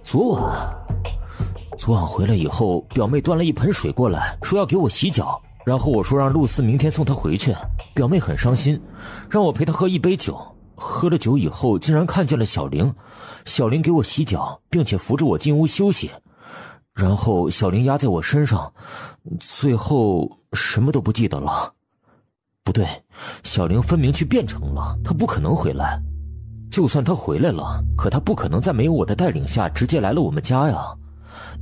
昨晚回来以后，表妹端了一盆水过来，说要给我洗脚，然后我说让陆四明天送她回去。表妹很伤心，让我陪她喝1杯酒。喝了酒以后竟然看见了小玲，小玲给我洗脚，并且扶着我进屋休息，然后小玲压在我身上，最后什么都不记得了。不对，小玲分明去变成了，她不可能回来。就算她回来了，可她不可能在没有我的带领下直接来了我们家呀。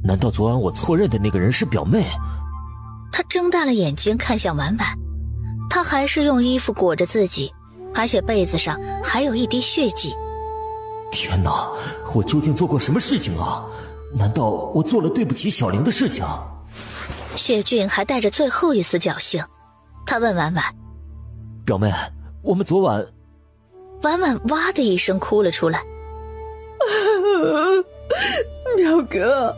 难道昨晚我错认的那个人是表妹？他睁大了眼睛看向婉婉，她还是用衣服裹着自己，而且被子上还有一滴血迹。天哪，我究竟做过什么事情啊？难道我做了对不起小玲的事情？谢俊还带着最后一丝侥幸，他问婉婉：表妹，我们昨晚……婉婉哇的一声哭了出来。表哥，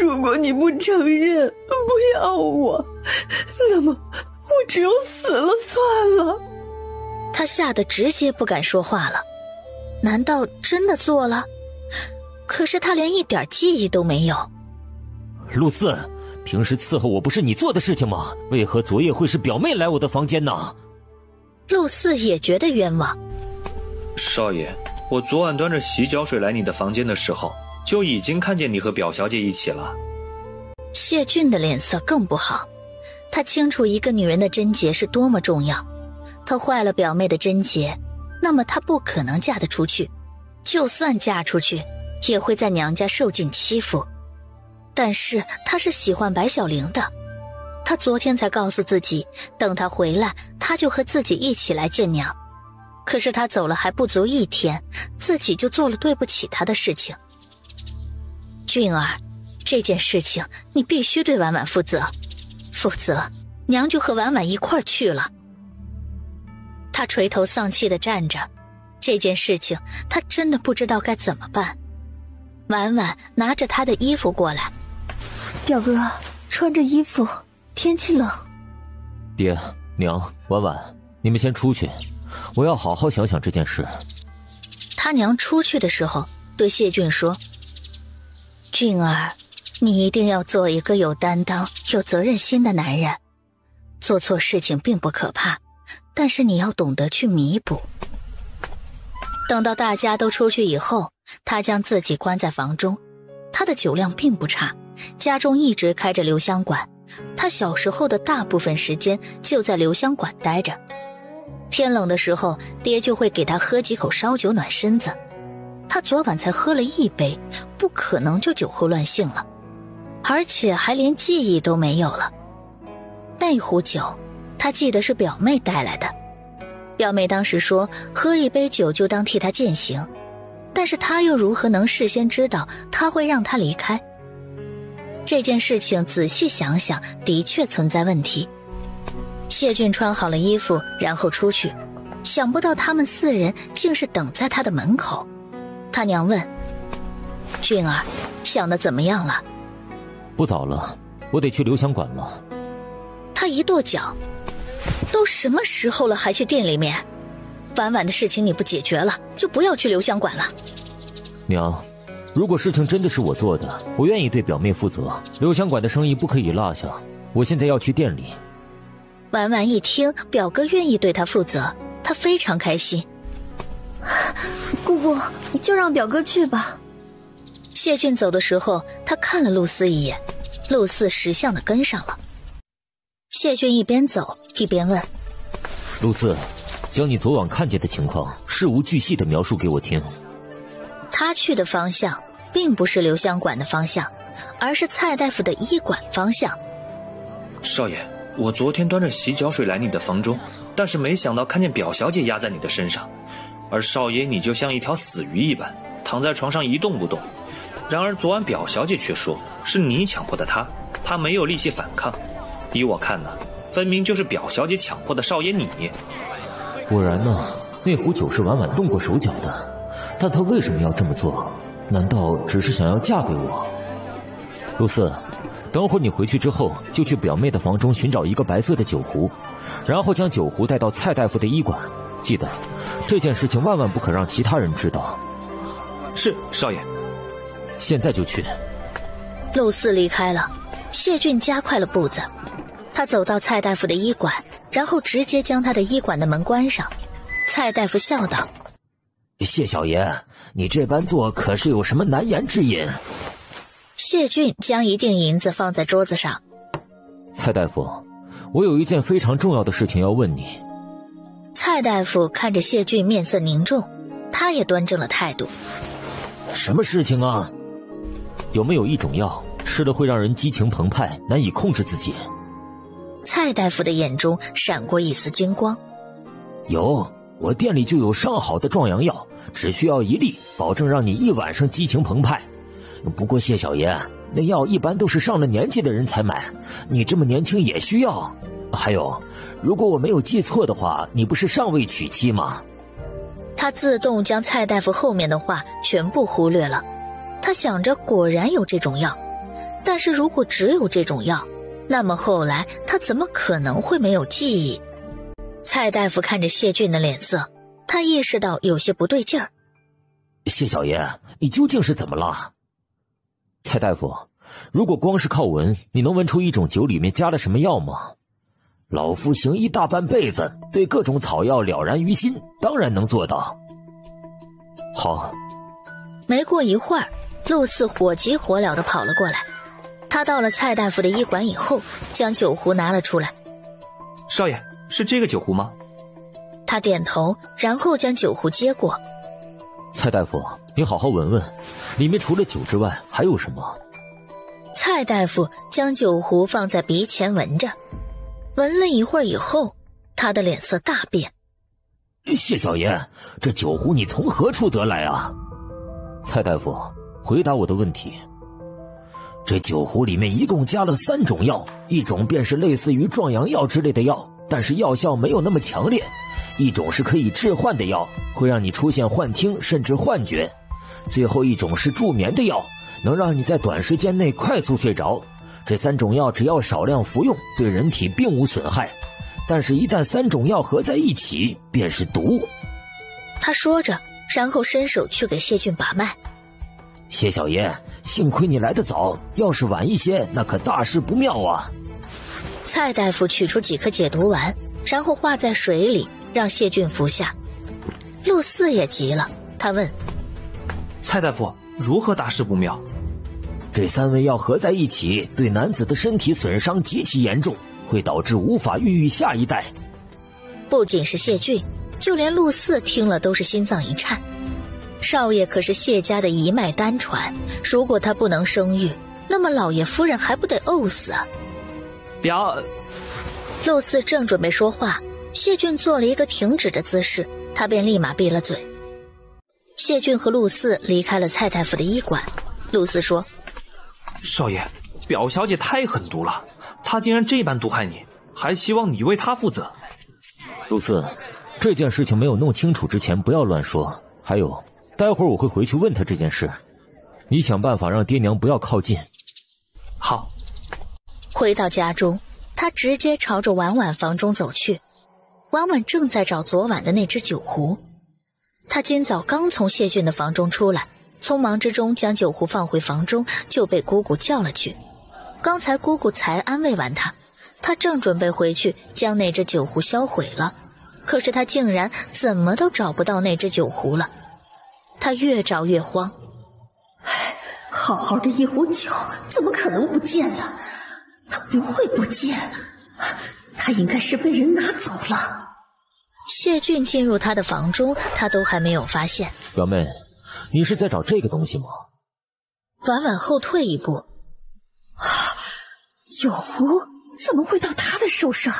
如果你不承认，不要我，那么我只有死了算了。他吓得直接不敢说话了。难道真的做了？可是他连一点记忆都没有。陆四，平时伺候我不是你做的事情吗？为何昨夜会是表妹来我的房间呢？陆四也觉得冤枉。少爷，我昨晚端着洗脚水来你的房间的时候，就已经看见你和表小姐一起了。谢俊的脸色更不好，他清楚一个女人的贞洁是多么重要，他坏了表妹的贞洁，那么她不可能嫁得出去，就算嫁出去，也会在娘家受尽欺负。但是他是喜欢白小玲的，他昨天才告诉自己，等他回来，他就和自己一起来见娘。可是他走了还不足1天，自己就做了对不起他的事情。俊儿，这件事情你必须对婉婉负责，否则娘就和婉婉一块儿去了。他垂头丧气地站着，这件事情他真的不知道该怎么办。婉婉拿着他的衣服过来。表哥，穿着衣服，天气冷。爹娘，婉婉，你们先出去，我要好好想想这件事。他娘出去的时候对谢俊说：俊儿，你一定要做一个有担当有责任心的男人，做错事情并不可怕，但是你要懂得去弥补。等到大家都出去以后，他将自己关在房中。他的酒量并不差，家中一直开着留香馆，他小时候的大部分时间就在留香馆待着。天冷的时候，爹就会给他喝几口烧酒暖身子。他昨晚才喝了1杯，不可能就酒后乱性了，而且还连记忆都没有了。那壶酒，他记得是表妹带来的。表妹当时说喝1杯酒就当替他践行，但是他又如何能事先知道他会让他离开？这件事情仔细想想，的确存在问题。谢俊穿好了衣服，然后出去，想不到他们4人竟是等在他的门口。他娘问：俊儿，想得怎么样了？不早了，我得去留香馆了。他一跺脚：都什么时候了还去店里面？婉婉的事情你不解决了，就不要去留香馆了。娘，如果事情真的是我做的，我愿意对表妹负责，留香馆的生意不可以落下。我现在要去店里。婉婉一听表哥愿意对她负责，她非常开心。姑姑，就让表哥去吧。谢俊走的时候，他看了陆四一眼，陆四识相的跟上了。谢俊一边走一边问：陆四，将你昨晚看见的情况事无巨细的描述给我听。他去的方向并不是留香馆的方向，而是蔡大夫的医馆方向。少爷，我昨天端着洗脚水来你的房中，但是没想到看见表小姐压在你的身上，而少爷你就像一条死鱼一般躺在床上一动不动。然而昨晚表小姐却说是你强迫的她没有力气反抗。依我看呢，分明就是表小姐强迫的少爷你。果然呢，那壶酒是婉婉动过手脚的，但她为什么要这么做？难道只是想要嫁给我？陆四，等会儿你回去之后，就去表妹的房中寻找一个白色的酒壶，然后将酒壶带到蔡大夫的医馆。记得，这件事情万万不可让其他人知道。是，少爷。现在就去。陆四离开了，谢俊加快了步子。他走到蔡大夫的医馆，然后直接将他的医馆的门关上。蔡大夫笑道：谢小爷，你这般做可是有什么难言之隐？谢俊将一锭银子放在桌子上。蔡大夫，我有一件非常重要的事情要问你。蔡大夫看着谢俊面色凝重，他也端正了态度。什么事情啊？有没有一种药吃了会让人激情澎湃，难以控制自己？蔡大夫的眼中闪过一丝金光。有，我店里就有上好的壮阳药，只需要1粒，保证让你一晚上激情澎湃。不过谢小爷，那药一般都是上了年纪的人才买，你这么年轻也需要。还有，如果我没有记错的话，你不是尚未娶妻吗？他自动将蔡大夫后面的话全部忽略了。他想着果然有这种药，但是如果只有这种药，那么后来他怎么可能会没有记忆？蔡大夫看着谢俊的脸色，他意识到有些不对劲儿。谢小爷，你究竟是怎么了？蔡大夫，如果光是靠闻，你能闻出一种酒里面加了什么药吗？老夫行医大半辈子，对各种草药了然于心，当然能做到。好。没过一会儿，陆四火急火燎地跑了过来。他到了蔡大夫的医馆以后，将酒壶拿了出来。少爷，是这个酒壶吗？他点头，然后将酒壶接过。蔡大夫，你好好闻闻，里面除了酒之外还有什么？蔡大夫将酒壶放在鼻前闻着，闻了一会儿以后，他的脸色大变。谢小爷，这酒壶你从何处得来啊？蔡大夫，回答我的问题。这酒壶里面一共加了3种药，一种便是类似于壮阳药之类的药，但是药效没有那么强烈；一种是可以致幻的药，会让你出现幻听甚至幻觉；最后一种是助眠的药，能让你在短时间内快速睡着。这3种药只要少量服用，对人体并无损害，但是一旦3种药合在一起，便是毒。他说着，然后伸手去给谢俊把脉。谢小爷，幸亏你来得早，要是晚一些，那可大事不妙啊。蔡大夫取出几颗解毒丸，然后化在水里，让谢俊服下。陆四也急了，他问：蔡大夫，如何大事不妙？这3味药合在一起，对男子的身体损伤极其严重，会导致无法孕育下一代。不仅是谢俊，就连陆四听了都是心脏一颤。少爷可是谢家的一脉单传，如果他不能生育，那么老爷夫人还不得呕死啊！表，陆四正准备说话，谢俊做了一个停止的姿势，他便立马闭了嘴。谢俊和陆四离开了蔡大夫的医馆。陆四说：少爷，表小姐太狠毒了，她竟然这般毒害你，还希望你为她负责。陆四，这件事情没有弄清楚之前不要乱说，还有待会儿我会回去问他这件事，你想办法让爹娘不要靠近。好。回到家中，他直接朝着婉婉房中走去。婉婉正在找昨晚的那只酒壶，他今早刚从谢俊的房中出来，匆忙之中将酒壶放回房中，就被姑姑叫了去。刚才姑姑才安慰完他，他正准备回去将那只酒壶销毁了，可是他竟然怎么都找不到那只酒壶了。他越找越慌，好好的一壶酒怎么可能不见了？他不会不见，他应该是被人拿走了。谢俊进入他的房中，他都还没有发现。表妹，你是在找这个东西吗？婉婉后退一步。酒壶怎么会到他的手上？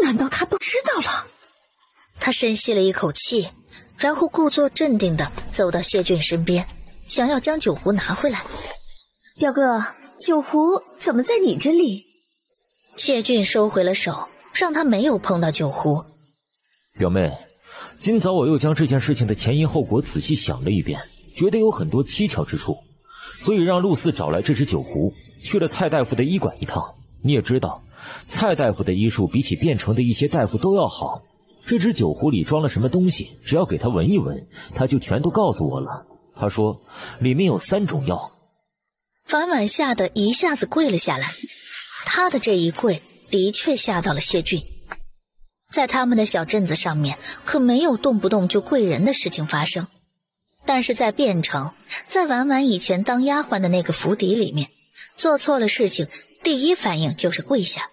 难道他不知道了？他深吸了一口气，然后故作镇定地走到谢俊身边，想要将酒壶拿回来。表哥，酒壶怎么在你这里？谢俊收回了手，让他没有碰到酒壶。表妹，今早我又将这件事情的前因后果仔细想了一遍，觉得有很多蹊跷之处，所以让陆四找来这只酒壶，去了蔡大夫的医馆一趟。你也知道，蔡大夫的医术比起汴城的一些大夫都要好，这只酒壶里装了什么东西，只要给他闻一闻，他就全都告诉我了。他说里面有3种药。婉婉吓得一下子跪了下来，他的这一跪的确吓到了谢俊。在他们的小镇子上面，可没有动不动就跪人的事情发生。但是在汴城，在婉婉以前当丫鬟的那个府邸里面，做错了事情，第一反应就是跪下。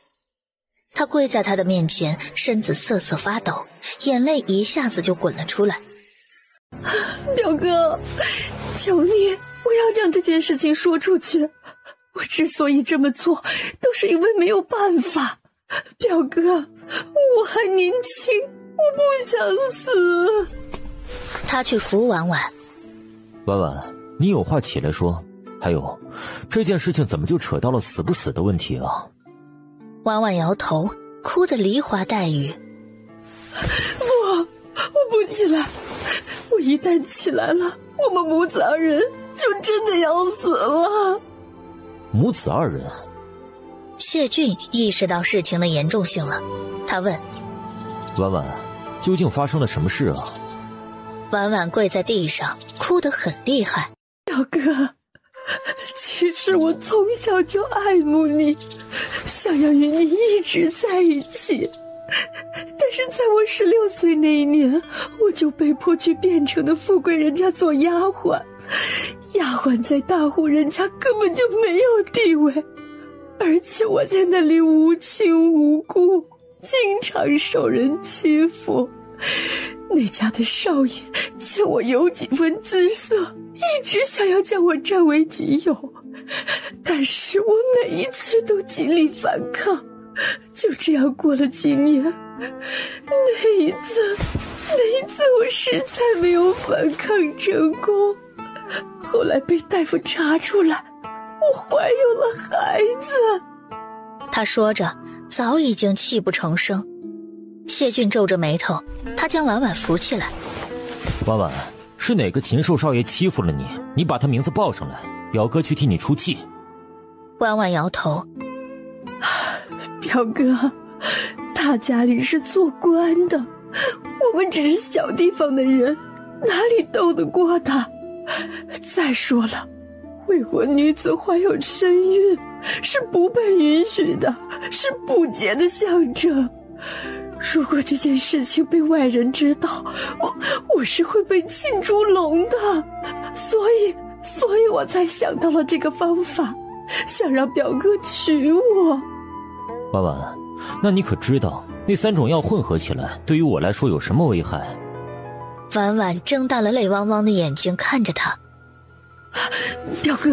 他跪在他的面前，身子瑟瑟发抖，眼泪一下子就滚了出来。表哥，求你不要将这件事情说出去。我之所以这么做，都是因为没有办法。表哥，我还年轻，我不想死。他去扶婉婉。婉婉，你有话起来说。还有，这件事情怎么就扯到了死不死的问题啊？婉婉摇头，哭得梨花带雨。我不起来，我一旦起来了，我们母子二人就真的要死了。母子二人？谢俊意识到事情的严重性了，他问：婉婉，究竟发生了什么事啊？婉婉跪在地上，哭得很厉害。表哥，其实我从小就爱慕你，想要与你一直在一起。但是在我16岁那一年，我就被迫去汴城的富贵人家做丫鬟。丫鬟在大户人家根本就没有地位，而且我在那里无亲无故，经常受人欺负。那家的少爷见我有几分姿色，一直想要将我占为己有，但是我每一次都极力反抗。就这样过了几年，那一次我实在没有反抗成功，后来被大夫查出来，我怀有了孩子。他说着，早已经泣不成声。谢俊皱着眉头，他将婉婉扶起来。婉婉，是哪个禽兽少爷欺负了你？你把他名字报上来，表哥去替你出气。婉婉摇头。表哥，他家里是做官的，我们只是小地方的人，哪里斗得过他？再说了，未婚女子怀有身孕是不被允许的，是不洁的象征。如果这件事情被外人知道，我是会被浸猪笼的。所以我才想到了这个方法，想让表哥娶我。婉婉，那你可知道那3种药混合起来对于我来说有什么危害？婉婉睁大了泪汪汪的眼睛看着他。表哥，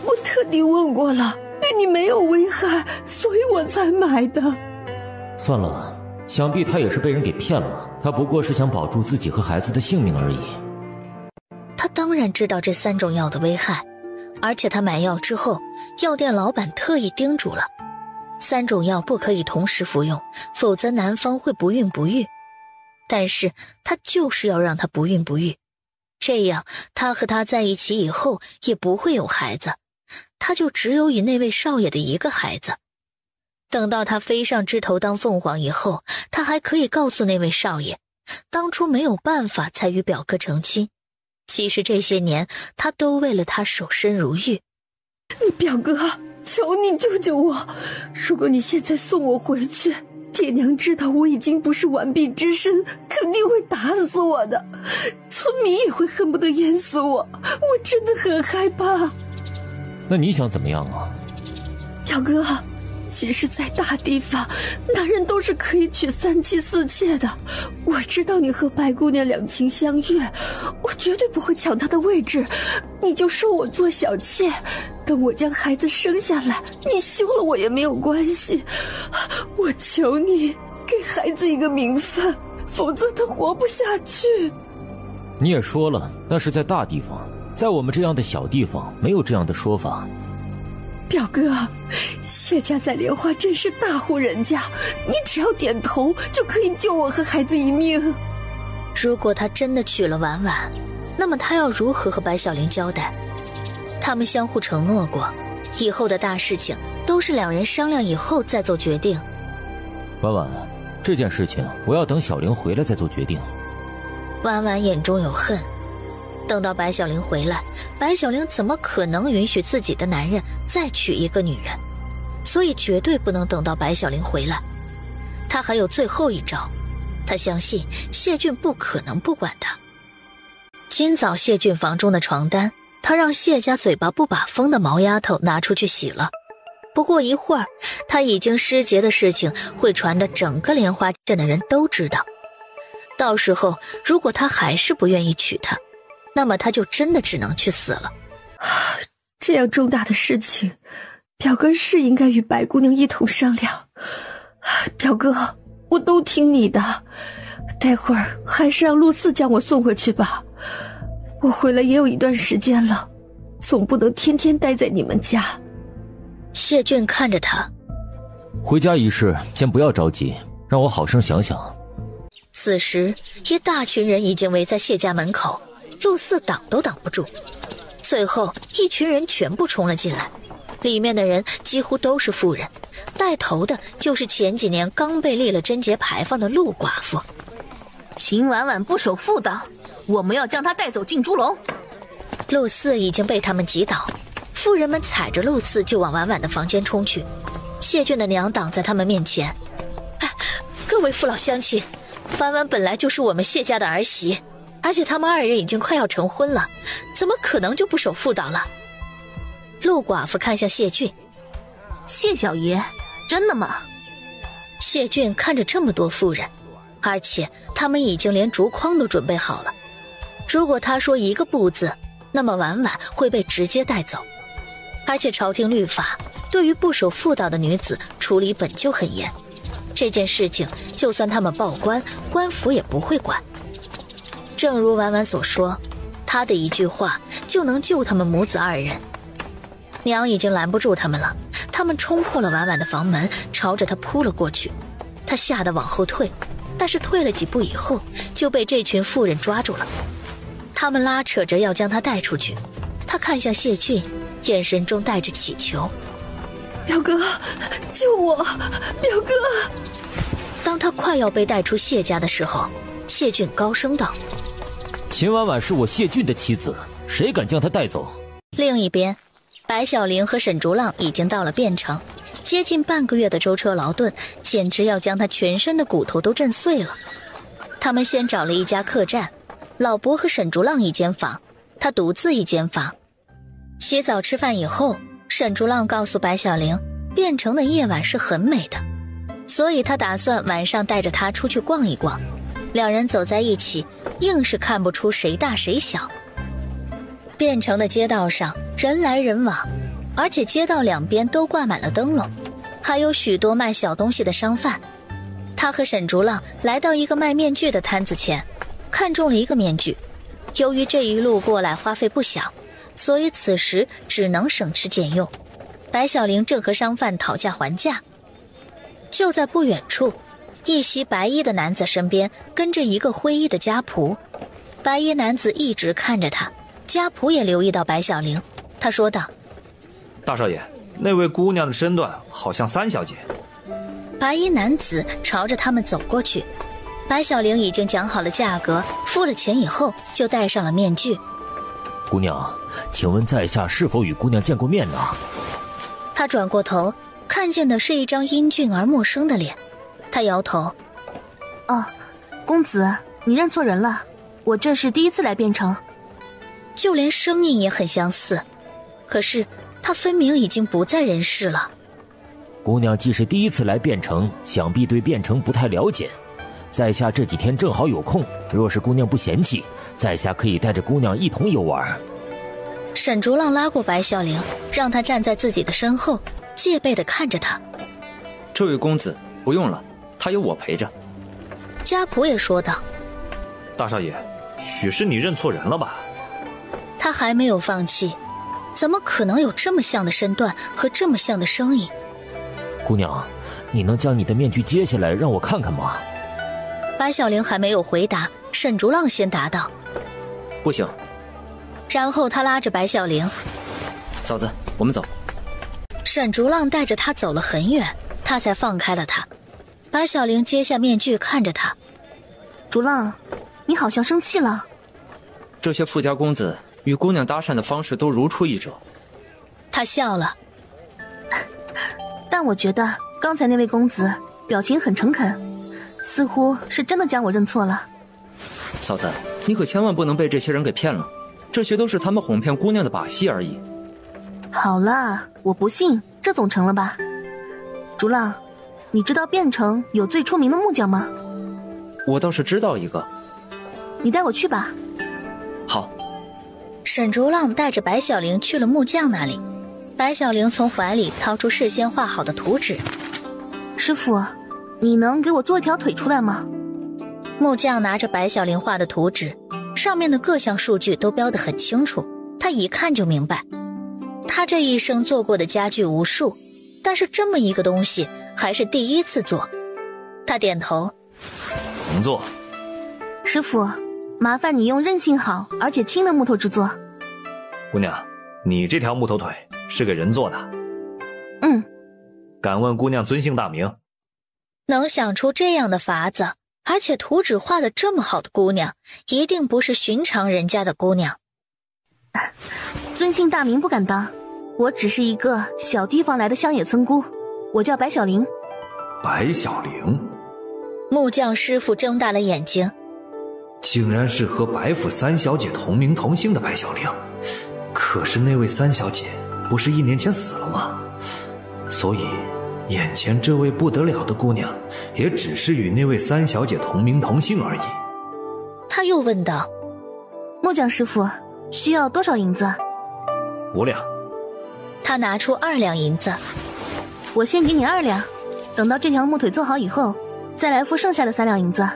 我特地问过了，对你没有危害，所以我才买的。算了，想必他也是被人给骗了，他不过是想保住自己和孩子的性命而已。他当然知道这3种药的危害，而且他买药之后，药店老板特意叮嘱了，3种药不可以同时服用，否则男方会不孕不育。但是他就是要让他不孕不育，这样他和他在一起以后也不会有孩子，他就只有与那位少爷的一个孩子。等到他飞上枝头当凤凰以后，他还可以告诉那位少爷，当初没有办法才与表哥成亲，其实这些年他都为了他守身如玉。表哥，求你救救我！如果你现在送我回去，爹娘知道我已经不是完璧之身，肯定会打死我的，村民也会恨不得淹死我，我真的很害怕。那你想怎么样啊？表哥，其实在大地方，男人都是可以娶3妻4妾的。我知道你和白姑娘两情相悦，我绝对不会抢她的位置，你就收我做小妾，等我将孩子生下来，你休了我也没有关系。我求你给孩子一个名分，否则他活不下去。你也说了，那是在大地方，在我们这样的小地方没有这样的说法。表哥，谢家在莲花镇是大户人家，你只要点头就可以救我和孩子一命。如果他真的娶了婉婉，那么他要如何和白小玲交代？他们相互承诺过，以后的大事情都是2人商量以后再做决定。婉婉，这件事情我要等小玲回来再做决定。婉婉眼中有恨，等到白小玲回来，白小玲怎么可能允许自己的男人再娶一个女人？所以绝对不能等到白小玲回来。她还有最后一招，他相信谢俊不可能不管他。今早谢俊房中的床单，他让谢家嘴巴不把风的毛丫头拿出去洗了。不过一会儿，他已经失节的事情会传得整个莲花镇的人都知道。到时候如果他还是不愿意娶她，那么他就真的只能去死了。这样重大的事情，表哥是应该与白姑娘一同商量。表哥，我都听你的，待会儿还是让陆四将我送回去吧。我回来也有一段时间了，总不能天天待在你们家。谢俊看着他，回家一事先不要着急，让我好生想想。此时一大群人已经围在谢家门口，陆四挡都挡不住。随后一群人全部冲了进来，里面的人几乎都是妇人，带头的就是前几年刚被立了贞节牌坊的陆寡妇。秦婉婉不守妇道，我们要将她带走进猪笼。陆四已经被他们击倒，妇人们踩着陆四就往婉婉的房间冲去。谢俊的娘挡在他们面前，各位父老乡亲，婉婉本来就是我们谢家的儿媳，而且他们二人已经快要成婚了，怎么可能就不守妇道了？陆寡妇看向谢俊，谢小爷，真的吗？谢俊看着这么多妇人，而且他们已经连竹筐都准备好了。如果他说一个不字，那么婉婉会被直接带走。而且朝廷律法对于不守妇道的女子处理本就很严，这件事情就算他们报官，官府也不会管。正如婉婉所说，她的一句话就能救他们母子二人。娘已经拦不住他们了，他们冲破了婉婉的房门，朝着她扑了过去。她吓得往后退，但是退了几步以后就被这群妇人抓住了。他们拉扯着要将她带出去。她看向谢俊，眼神中带着乞求，表哥，救我，表哥。当他快要被带出谢家的时候，谢俊高声道，秦婉婉是我谢俊的妻子，谁敢将她带走？另一边，白小玲和沈竹浪已经到了汴城，接近半个月的舟车劳顿简直要将他全身的骨头都震碎了。他们先找了一家客栈，老伯和沈竹浪一间房，他独自一间房。洗澡吃饭以后，沈竹浪告诉白小玲，汴城的夜晚是很美的，所以他打算晚上带着她出去逛一逛。两人走在一起，硬是看不出谁大谁小。汴城的街道上人来人往，而且街道两边都挂满了灯笼，还有许多卖小东西的商贩。他和沈竹浪来到一个卖面具的摊子前，看中了一个面具。由于这一路过来花费不小，所以此时只能省吃俭用。白小玲正和商贩讨价还价。就在不远处，一袭白衣的男子身边跟着一个灰衣的家仆。白衣男子一直看着他，家仆也留意到白小玲，他说道，大少爷，那位姑娘的身段好像三小姐。白衣男子朝着他们走过去。白小玲已经讲好了价格，付了钱以后就戴上了面具。姑娘，请问在下是否与姑娘见过面呢？他转过头，看见的是一张英俊而陌生的脸。他摇头，哦，公子，你认错人了，我这是第一次来汴城。就连声音也很相似，可是他分明已经不在人世了。姑娘既是第一次来汴城，想必对汴城不太了解。在下这几天正好有空，若是姑娘不嫌弃，在下可以带着姑娘一同游玩。沈竹浪拉过白小玲，让她站在自己的身后，戒备地看着他。这位公子不用了，他有我陪着。家仆也说道，大少爷，许是你认错人了吧？他还没有放弃，怎么可能有这么像的身段和这么像的声音？姑娘，你能将你的面具揭下来让我看看吗？白小玲还没有回答，沈竹浪先答道，不行。然后他拉着白小玲，嫂子，我们走。沈竹浪带着他走了很远，他才放开了他。白小玲揭下面具看着他，竹浪，你好像生气了。这些富家公子与姑娘搭讪的方式都如出一辙。他笑了，但我觉得刚才那位公子表情很诚恳，似乎是真的将我认错了。嫂子，你可千万不能被这些人给骗了，这些都是他们哄骗姑娘的把戏而已。好啦，我不信，这总成了吧？竹浪，你知道汴城有最出名的木匠吗？我倒是知道一个。你带我去吧。好。沈竹浪带着白小玲去了木匠那里。白小玲从怀里掏出事先画好的图纸。师傅，你能给我做一条腿出来吗？木匠拿着白小玲画的图纸，上面的各项数据都标得很清楚，他一看就明白。他这一生做过的家具无数，但是这么一个东西还是第一次做。他点头，能做。师傅，麻烦你用韧性好而且轻的木头制作。姑娘，你这条木头腿是给人做的？嗯。敢问姑娘尊姓大名？能想出这样的法子，而且图纸画得这么好的姑娘，一定不是寻常人家的姑娘。尊姓大名不敢当，我只是一个小地方来的乡野村姑，我叫白小玲。白小玲？木匠师傅睁大了眼睛，竟然是和白府三小姐同名同姓的白小玲。可是那位三小姐不是1年前死了吗？所以眼前这位不得了的姑娘也只是与那位三小姐同名同姓而已。他又问道，木匠师傅需要多少银子？5两。他拿出2两银子。我先给你2两，等到这条木腿做好以后再来付剩下的3两银子。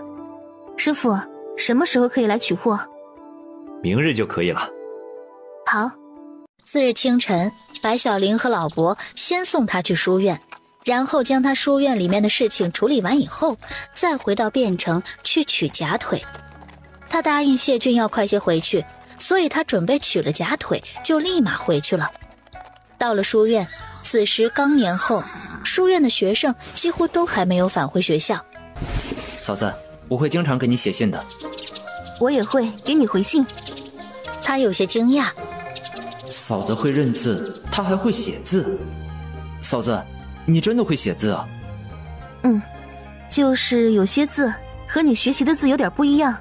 师傅，什么时候可以来取货？明日就可以了。好。次日清晨，白小玲和老伯先送他去书院，然后将他书院里面的事情处理完以后，再回到汴城去取假腿。他答应谢俊要快些回去，所以他准备取了假腿就立马回去了。到了书院，此时刚年后，书院的学生几乎都还没有返回学校。嫂子，我会经常给你写信的。我也会给你回信。他有些惊讶，嫂子会认字，她还会写字。嫂子，你真的会写字啊？嗯，就是有些字和你学习的字有点不一样，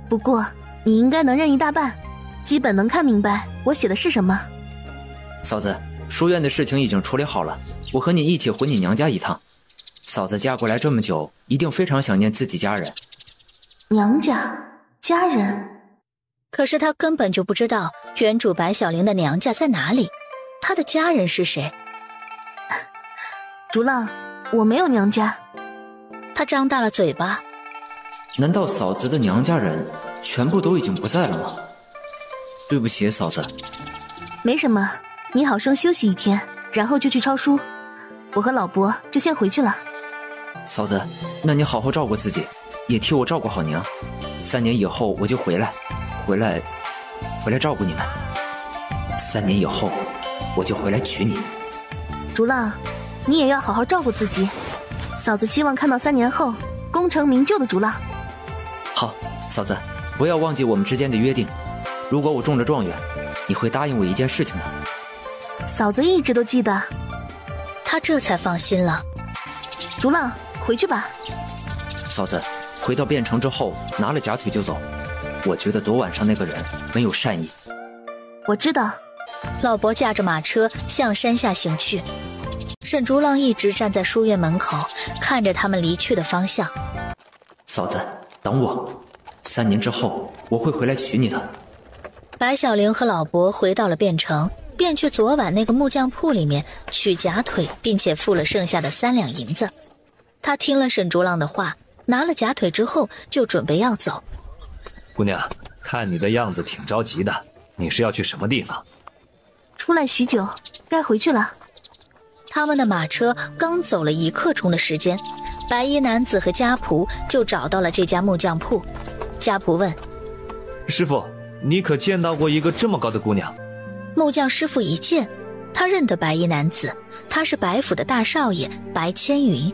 不过你应该能认一大半，基本能看明白我写的是什么。嫂子，书院的事情已经处理好了，我和你一起回你娘家一趟。嫂子嫁过来这么久，一定非常想念自己家人。娘家？家人？可是他根本就不知道原主白小玲的娘家在哪里，她的家人是谁。竹浪，我没有娘家。他张大了嘴巴。难道嫂子的娘家人全部都已经不在了吗？对不起，嫂子。没什么，你好生休息一天，然后就去抄书。我和老伯就先回去了。嫂子，那你好好照顾自己，也替我照顾好娘。3年以后我就回来照顾你们。3年以后我就回来娶你。竹浪，你也要好好照顾自己。嫂子希望看到3年后功成名就的竹浪。好，嫂子，不要忘记我们之间的约定。如果我中了状元，你会答应我一件事情的。嫂子一直都记得。他这才放心了。竹浪，回去吧。嫂子，回到汴城之后拿了假腿就走。我觉得昨晚上那个人没有善意。我知道。老伯驾着马车向山下行去。沈竹浪一直站在书院门口，看着他们离去的方向。嫂子，等我，3年之后我会回来娶你的。白小玲和老伯回到了汴城，便去昨晚那个木匠铺里面取假腿，并且付了剩下的3两银子。他听了沈竹浪的话，拿了假腿之后就准备要走。姑娘，看你的样子挺着急的，你是要去什么地方？出来许久，该回去了。他们的马车刚走了1刻钟的时间，白衣男子和家仆就找到了这家木匠铺。家仆问：师傅，你可见到过一个这么高的姑娘？木匠师傅一见，他认得白衣男子，他是白府的大少爷白千云。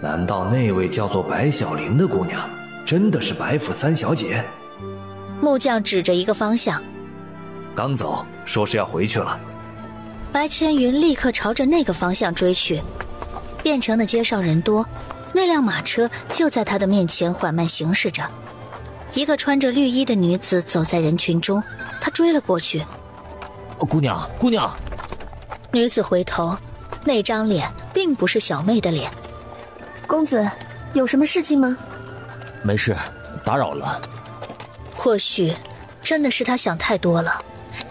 难道那位叫做白小玲的姑娘真的是白府三小姐？木匠指着一个方向。刚走，说是要回去了。白千云立刻朝着那个方向追去。汴城的街上人多，那辆马车就在他的面前缓慢行驶着。一个穿着绿衣的女子走在人群中，他追了过去。姑娘，姑娘！女子回头，那张脸并不是小妹的脸。公子，有什么事情吗？没事，打扰了。或许真的是他想太多了，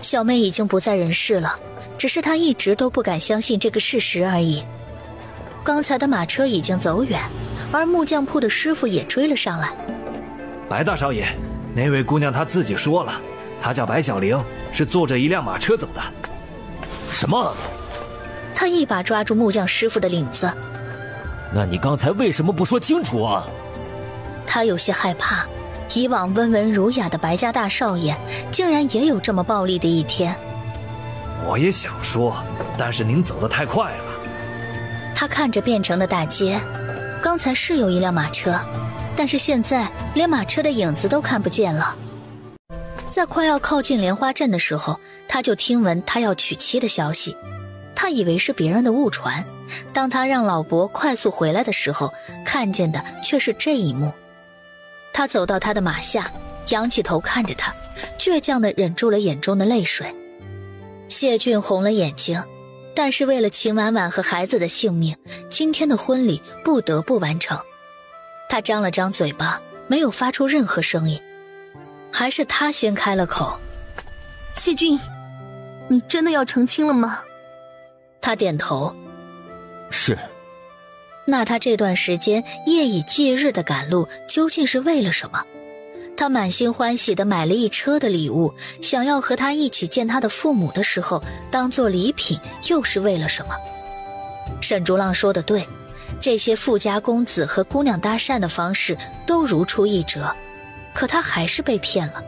小妹已经不在人世了，只是他一直都不敢相信这个事实而已。刚才的马车已经走远，而木匠铺的师傅也追了上来。白大少爷，那位姑娘她自己说了，她叫白小玲，是坐着一辆马车走的。什么？他一把抓住木匠师傅的领子。那你刚才为什么不说清楚啊？他有些害怕，以往温文儒雅的白家大少爷，竟然也有这么暴力的一天。我也想说，但是您走得太快了。他看着变成的大街，刚才是有一辆马车，但是现在连马车的影子都看不见了。在快要靠近莲花镇的时候，他就听闻他要娶妻的消息。他以为是别人的误传，当他让老伯快速回来的时候，看见的却是这一幕。他走到他的马下，仰起头看着他，倔强地忍住了眼中的泪水。谢俊红了眼睛，但是为了秦婉婉和孩子的性命，今天的婚礼不得不完成。他张了张嘴巴，没有发出任何声音。还是他先开了口。谢俊，你真的要成亲了吗？他点头。是。那他这段时间夜以继日的赶路究竟是为了什么？他满心欢喜地买了一车的礼物，想要和他一起见他的父母的时候当做礼品，又是为了什么？沈竹浪说得对，这些富家公子和姑娘搭讪的方式都如出一辙，可他还是被骗了。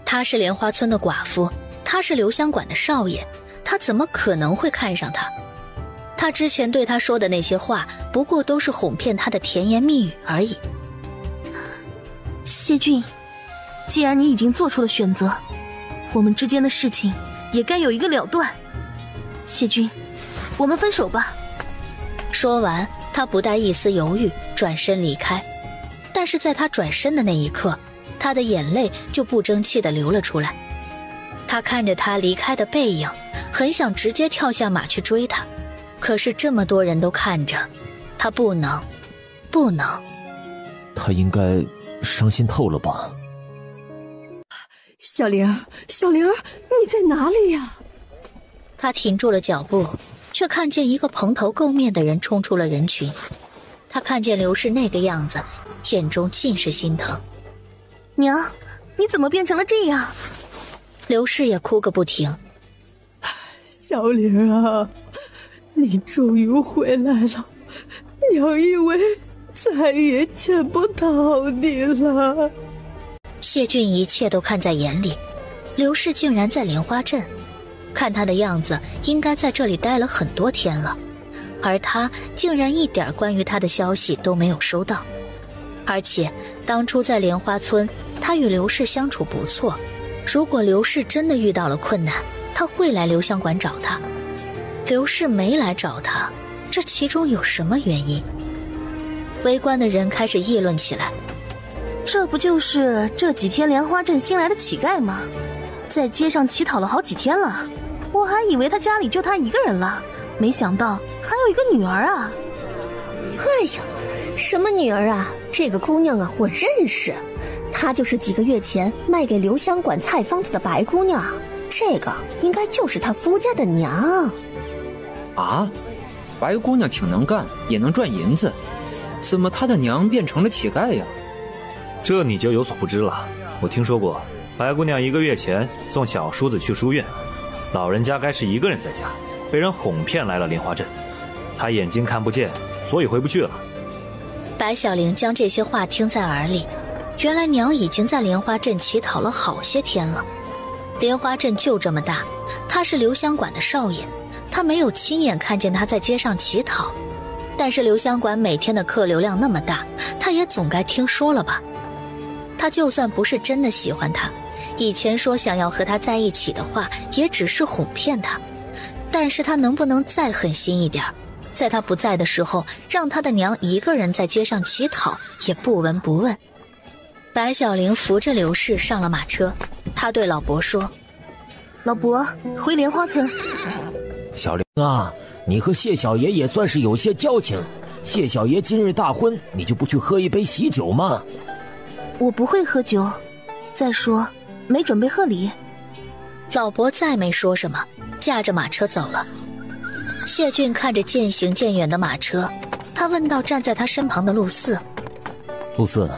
他是莲花村的寡妇，他是留香馆的少爷，他怎么可能会看上他？他之前对他说的那些话，不过都是哄骗他的甜言蜜语而已。谢俊，既然你已经做出了选择，我们之间的事情也该有一个了断。谢俊，我们分手吧。说完，他不带一丝犹豫，转身离开。但是在他转身的那一刻，他的眼泪就不争气地流了出来。他看着他离开的背影，很想直接跳下马去追他，可是这么多人都看着，他不能。他应该伤心透了吧？小玲，你在哪里呀？他停住了脚步，却看见一个蓬头垢面的人冲出了人群。他看见刘氏那个样子，眼中尽是心疼。娘，你怎么变成了这样？刘氏也哭个不停。小玲啊，你终于回来了，娘以为再也见不到你了。谢俊一切都看在眼里，刘氏竟然在莲花镇，看他的样子应该在这里待了很多天了，而他竟然一点关于他的消息都没有收到。而且当初在莲花村，他与刘氏相处不错，如果刘氏真的遇到了困难，他会来留香馆找他。刘氏没来找他，这其中有什么原因？围观的人开始议论起来。这不就是这几天莲花镇新来的乞丐吗？在街上乞讨了好几天了，我还以为他家里就他一个人了，没想到还有一个女儿啊。哎呀，什么女儿啊？这个姑娘啊，我认识，她就是几个月前卖给留香馆菜坊子的白姑娘，这个应该就是她夫家的娘。啊，白姑娘挺能干，也能赚银子，怎么她的娘变成了乞丐呀？这你就有所不知了。我听说过，白姑娘1个月前送小叔子去书院，老人家该是一个人在家，被人哄骗来了莲花镇。她眼睛看不见，所以回不去了。白小玲将这些话听在耳里，原来娘已经在莲花镇乞讨了好些天了。莲花镇就这么大，她是留香馆的少爷，她没有亲眼看见她在街上乞讨，但是留香馆每天的客流量那么大，她也总该听说了吧。他就算不是真的喜欢他，以前说想要和他在一起的话，也只是哄骗他。但是他能不能再狠心一点？在他不在的时候，让他的娘一个人在街上乞讨，也不闻不问。白小玲扶着刘氏上了马车，她对老伯说：“老伯，回莲花村。”小玲啊，你和谢小爷也算是有些交情。谢小爷今日大婚，你就不去喝一杯喜酒吗？我不会喝酒，再说没准备贺礼。老伯再没说什么，驾着马车走了。谢俊看着渐行渐远的马车，他问到站在他身旁的陆四：“陆四，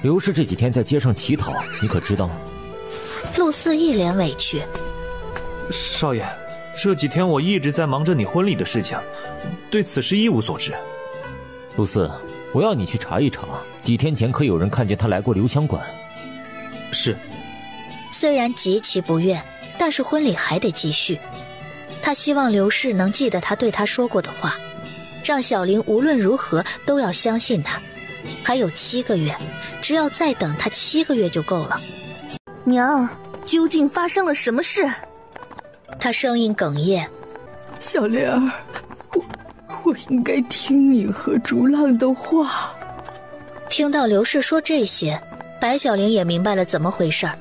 刘氏这几天在街上乞讨，你可知道吗？”陆四一脸委屈：“少爷，这几天我一直在忙着你婚礼的事情，对此事一无所知。”陆四，我要你去查一查，几天前可有人看见他来过留香馆？是。虽然极其不愿，但是婚礼还得继续。他希望刘氏能记得他对他说过的话，让小玲无论如何都要相信他。还有7个月，只要再等他7个月就够了。娘，究竟发生了什么事？他声音哽咽：“小玲儿，我应该听你和竹浪的话。”听到刘氏说这些，白小玲也明白了怎么回事儿，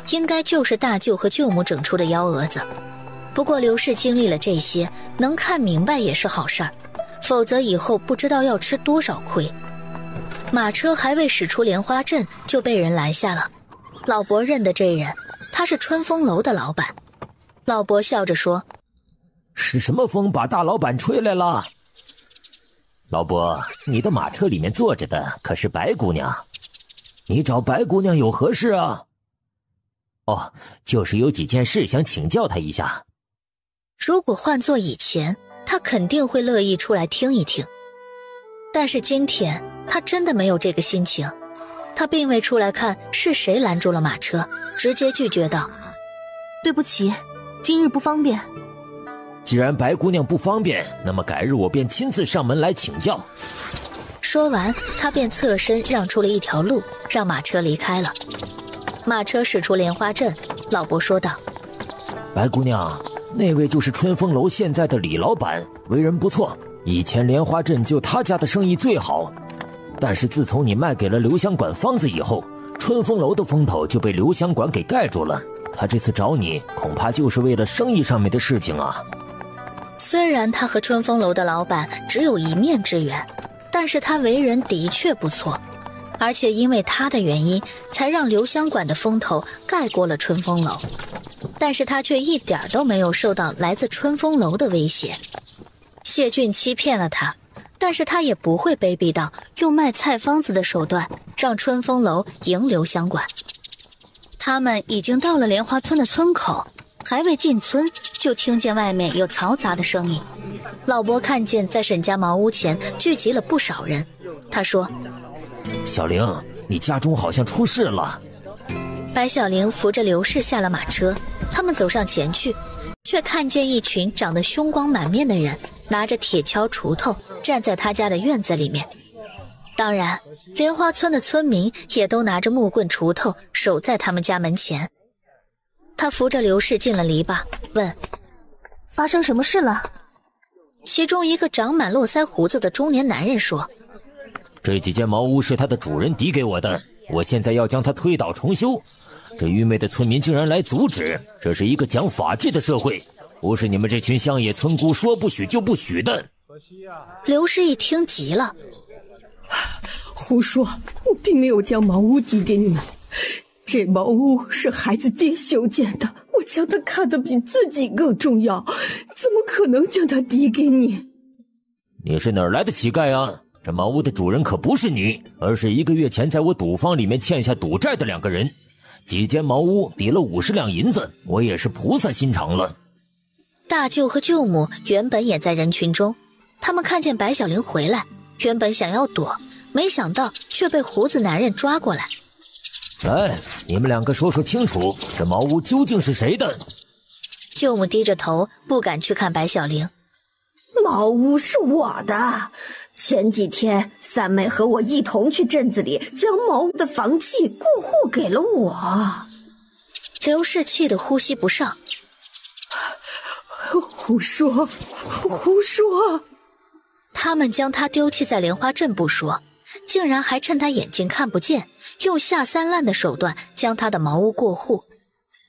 应该就是大舅和舅母整出的幺蛾子。不过刘氏经历了这些，能看明白也是好事儿，否则以后不知道要吃多少亏。马车还未驶出莲花镇，就被人拦下了。老伯认得这人，他是春风楼的老板。老伯笑着说：“是什么风把大老板吹来了？”老伯，你的马车里面坐着的可是白姑娘，你找白姑娘有何事啊？哦，就是有几件事想请教她一下。如果换作以前，他肯定会乐意出来听一听，但是今天他真的没有这个心情。他并未出来看是谁拦住了马车，直接拒绝道：“对不起，今日不方便。”既然白姑娘不方便，那么改日我便亲自上门来请教。说完，他便侧身让出了一条路，让马车离开了。马车驶出莲花镇，老伯说道：“白姑娘，那位就是春风楼现在的李老板，为人不错，以前莲花镇就他家的生意最好。但是自从你卖给了留香馆方子以后，春风楼的风头就被留香馆给盖住了。他这次找你，恐怕就是为了生意上面的事情啊。”虽然他和春风楼的老板只有一面之缘，但是他为人的确不错，而且因为他的原因，才让留香馆的风头盖过了春风楼。但是他却一点都没有受到来自春风楼的威胁。谢俊欺骗了他，但是他也不会卑鄙到用卖菜方子的手段让春风楼赢留香馆。他们已经到了莲花村的村口，还未进村，就听见外面有嘈杂的声音。老伯看见在沈家茅屋前聚集了不少人，他说：“小玲，你家中好像出事了。”白小玲扶着刘氏下了马车，他们走上前去，却看见一群长得凶光满面的人拿着铁锹锄头站在他家的院子里面。当然，莲花村的村民也都拿着木棍锄头守在他们家门前。他扶着刘氏进了篱笆，问：“发生什么事了？”其中一个长满络腮胡子的中年男人说：“这几间茅屋是他的主人抵给我的，我现在要将他推倒重修。这愚昧的村民竟然来阻止，这是一个讲法治的社会，不是你们这群乡野村姑说不许就不许的。”刘氏一听急了：“胡说，我并没有将茅屋抵给你们。这茅屋是孩子爹修建的，我将它看得比自己更重要，怎么可能将它抵给你？”“你是哪儿来的乞丐啊？这茅屋的主人可不是你，而是1个月前在我赌坊里面欠下赌债的2个人。几间茅屋抵了50两银子，我也是菩萨心肠了。”大舅和舅母原本也在人群中，他们看见白小玲回来，原本想要躲，没想到却被胡子男人抓过来。“来，你们2个说说清楚，这茅屋究竟是谁的？”舅母低着头，不敢去看白小玲。“茅屋是我的，前几天三妹和我一同去镇子里将茅屋的房契过户给了我。”刘氏气得呼吸不上。“胡说，胡说！”他们将他丢弃在莲花镇不说，竟然还趁他眼睛看不见，用下三滥的手段将他的茅屋过户。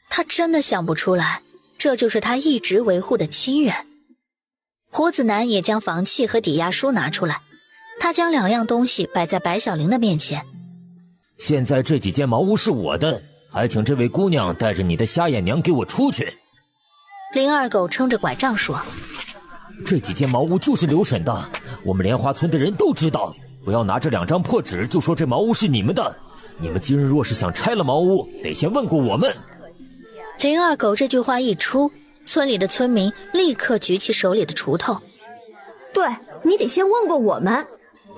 他真的想不出来，这就是他一直维护的亲人。胡子男也将房契和抵押书拿出来，他将2样东西摆在白小玲的面前。现在这几间茅屋是我的，还请这位姑娘带着你的瞎眼娘给我出去。林二狗撑着拐杖说，这几间茅屋就是刘婶的，我们莲花村的人都知道，不要拿这2张破纸就说这茅屋是你们的。你们今日若是想拆了茅屋，得先问过我们。林二狗这句话一出，村里的村民立刻举起手里的锄头。对，你得先问过我们。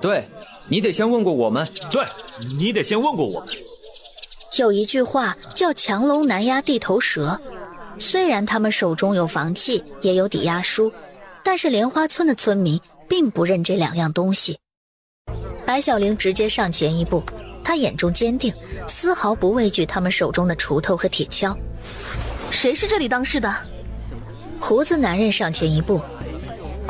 对，你得先问过我们。对，你得先问过我们。有一句话叫强龙难压地头蛇，虽然他们手中有房契，也有抵押书，但是莲花村的村民并不认这2样东西。白小玲直接上前一步，她眼中坚定，丝毫不畏惧他们手中的锄头和铁锹。谁是这里当事的？胡子男人上前一步，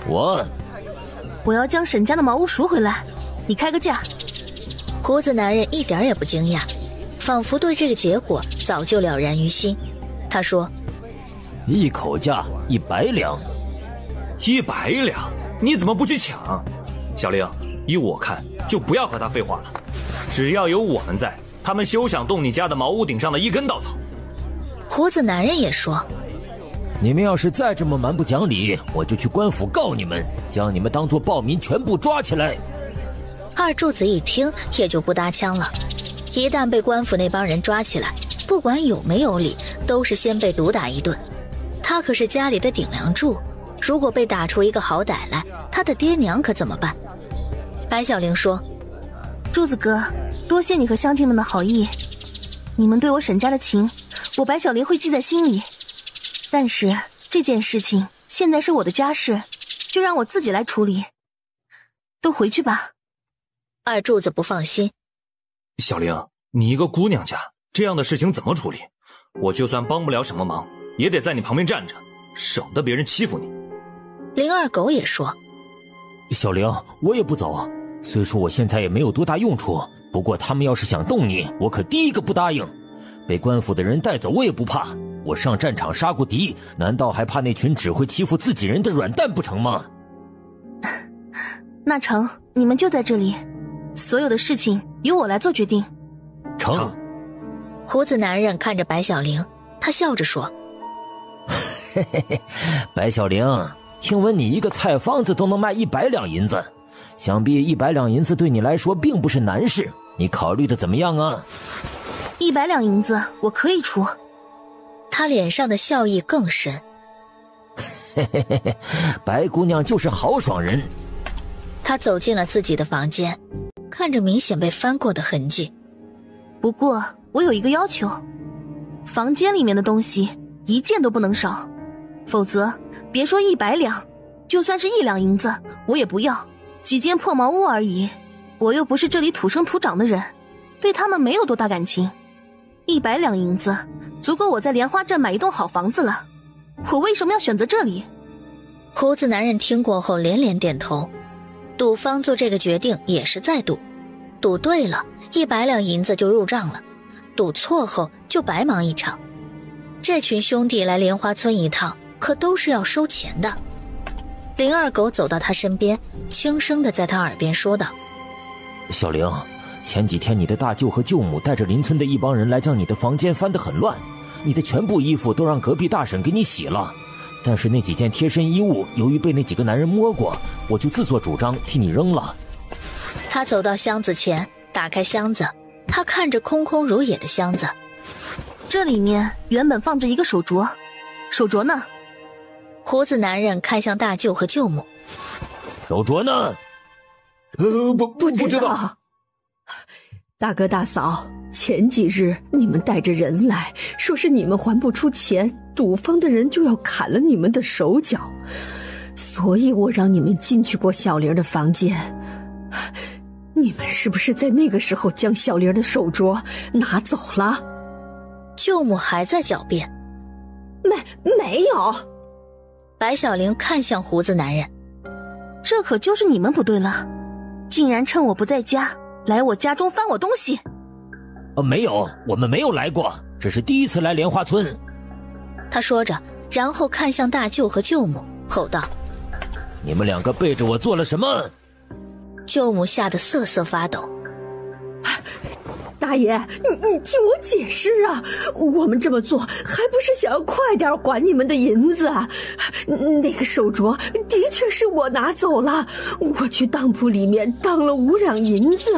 我要将沈家的茅屋赎回来，你开个价。胡子男人一点也不惊讶，仿佛对这个结果早就了然于心。他说一口价100两。100两？你怎么不去抢？小玲，依我看，就不要和他废话了。只要有我们在，他们休想动你家的茅屋顶上的一根稻草。胡子男人也说，你们要是再这么蛮不讲理，我就去官府告你们，将你们当作暴民全部抓起来。二柱子一听也就不搭腔了，一旦被官府那帮人抓起来，不管有没有理，都是先被毒打一顿。他可是家里的顶梁柱，如果被打出一个好歹来，他的爹娘可怎么办？白小玲说，柱子哥，多谢你和乡亲们的好意，你们对我沈家的情，我白小玲会记在心里。但是这件事情现在是我的家事，就让我自己来处理。都回去吧。二柱子不放心，小玲，你一个姑娘家，这样的事情怎么处理？我就算帮不了什么忙，也得在你旁边站着，省得别人欺负你。林二狗也说，小玲，我也不走，虽说我现在也没有多大用处，不过他们要是想动你，我可第一个不答应。被官府的人带走我也不怕，我上战场杀过敌，难道还怕那群只会欺负自己人的软蛋不成吗？那成，你们就在这里，所有的事情由我来做决定。成。胡子男人看着白小玲，他笑着说，嘿嘿嘿，白小玲，听闻你一个菜坊子都能卖100两银子，想必100两银子对你来说并不是难事，你考虑的怎么样啊？100两银子我可以出。他脸上的笑意更深。嘿嘿嘿嘿，白姑娘就是豪爽人。他走进了自己的房间，看着明显被翻过的痕迹。不过我有一个要求，房间里面的东西一件都不能少，否则别说100两，就算是1两银子我也不要。几间破茅屋而已，我又不是这里土生土长的人，对他们没有多大感情。100两银子足够我在莲花镇买一栋好房子了，我为什么要选择这里？胡子男人听过后连连点头。赌方做这个决定也是在赌，赌对了100两银子就入账了，赌错后就白忙一场。这群兄弟来莲花村一趟，可都是要收钱的。林二狗走到他身边，轻声地在他耳边说道，小玲，前几天你的大舅和舅母带着邻村的一帮人来将你的房间翻得很乱，你的全部衣服都让隔壁大婶给你洗了，但是那几件贴身衣物由于被那几个男人摸过，我就自作主张替你扔了。他走到箱子前，打开箱子，他看着空空如也的箱子，这里面原本放着一个手镯，手镯呢？胡子男人看向大舅和舅母，手镯呢？不知道。大哥大嫂，前几日你们带着人来，说是你们还不出钱，赌方的人就要砍了你们的手脚，所以我让你们进去过小玲的房间。你们是不是在那个时候将小玲的手镯拿走了？舅母还在狡辩。没有。白小玲看向胡子男人，这可就是你们不对了，竟然趁我不在家来我家中翻我东西。没有，我们没有来过，这是第一次来莲花村。他说着，然后看向大舅和舅母，吼道：你们2个背着我做了什么？舅母吓得瑟瑟发抖。大爷，你听我解释啊！我们这么做还不是想要快点还你们的银子啊？那个手镯的确是我拿走了，我去当铺里面当了5两银子，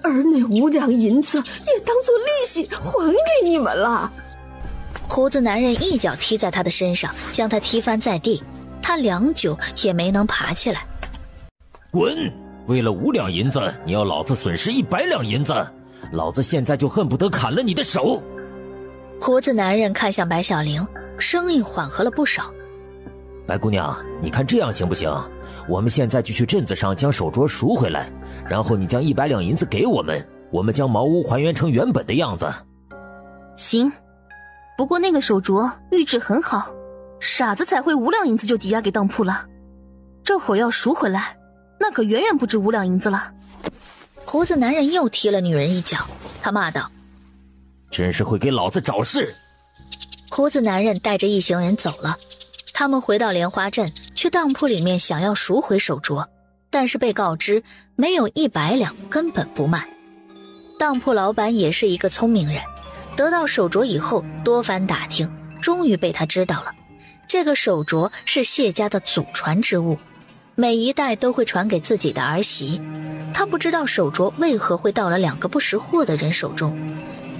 而那5两银子也当做利息还给你们了。胡子男人一脚踢在他的身上，将他踢翻在地，他良久也没能爬起来。滚！为了5两银子，你要老子损失100两银子，老子现在就恨不得砍了你的手。胡子男人看向白小玲，声音缓和了不少。白姑娘，你看这样行不行？我们现在就去镇子上将手镯赎回来，然后你将100两银子给我们，我们将茅屋还原成原本的样子。行，不过那个手镯玉质很好，傻子才会5两银子就抵押给当铺了，这会儿要赎回来，那可远远不止5两银子了。胡子男人又踢了女人一脚，他骂道：真是会给老子找事！胡子男人带着一行人走了，他们回到莲花镇，去当铺里面想要赎回手镯，但是被告知没有100两，根本不卖。当铺老板也是一个聪明人，得到手镯以后多番打听，终于被他知道了，这个手镯是谢家的祖传之物，每一代都会传给自己的儿媳。他不知道手镯为何会到了2个不识货的人手中，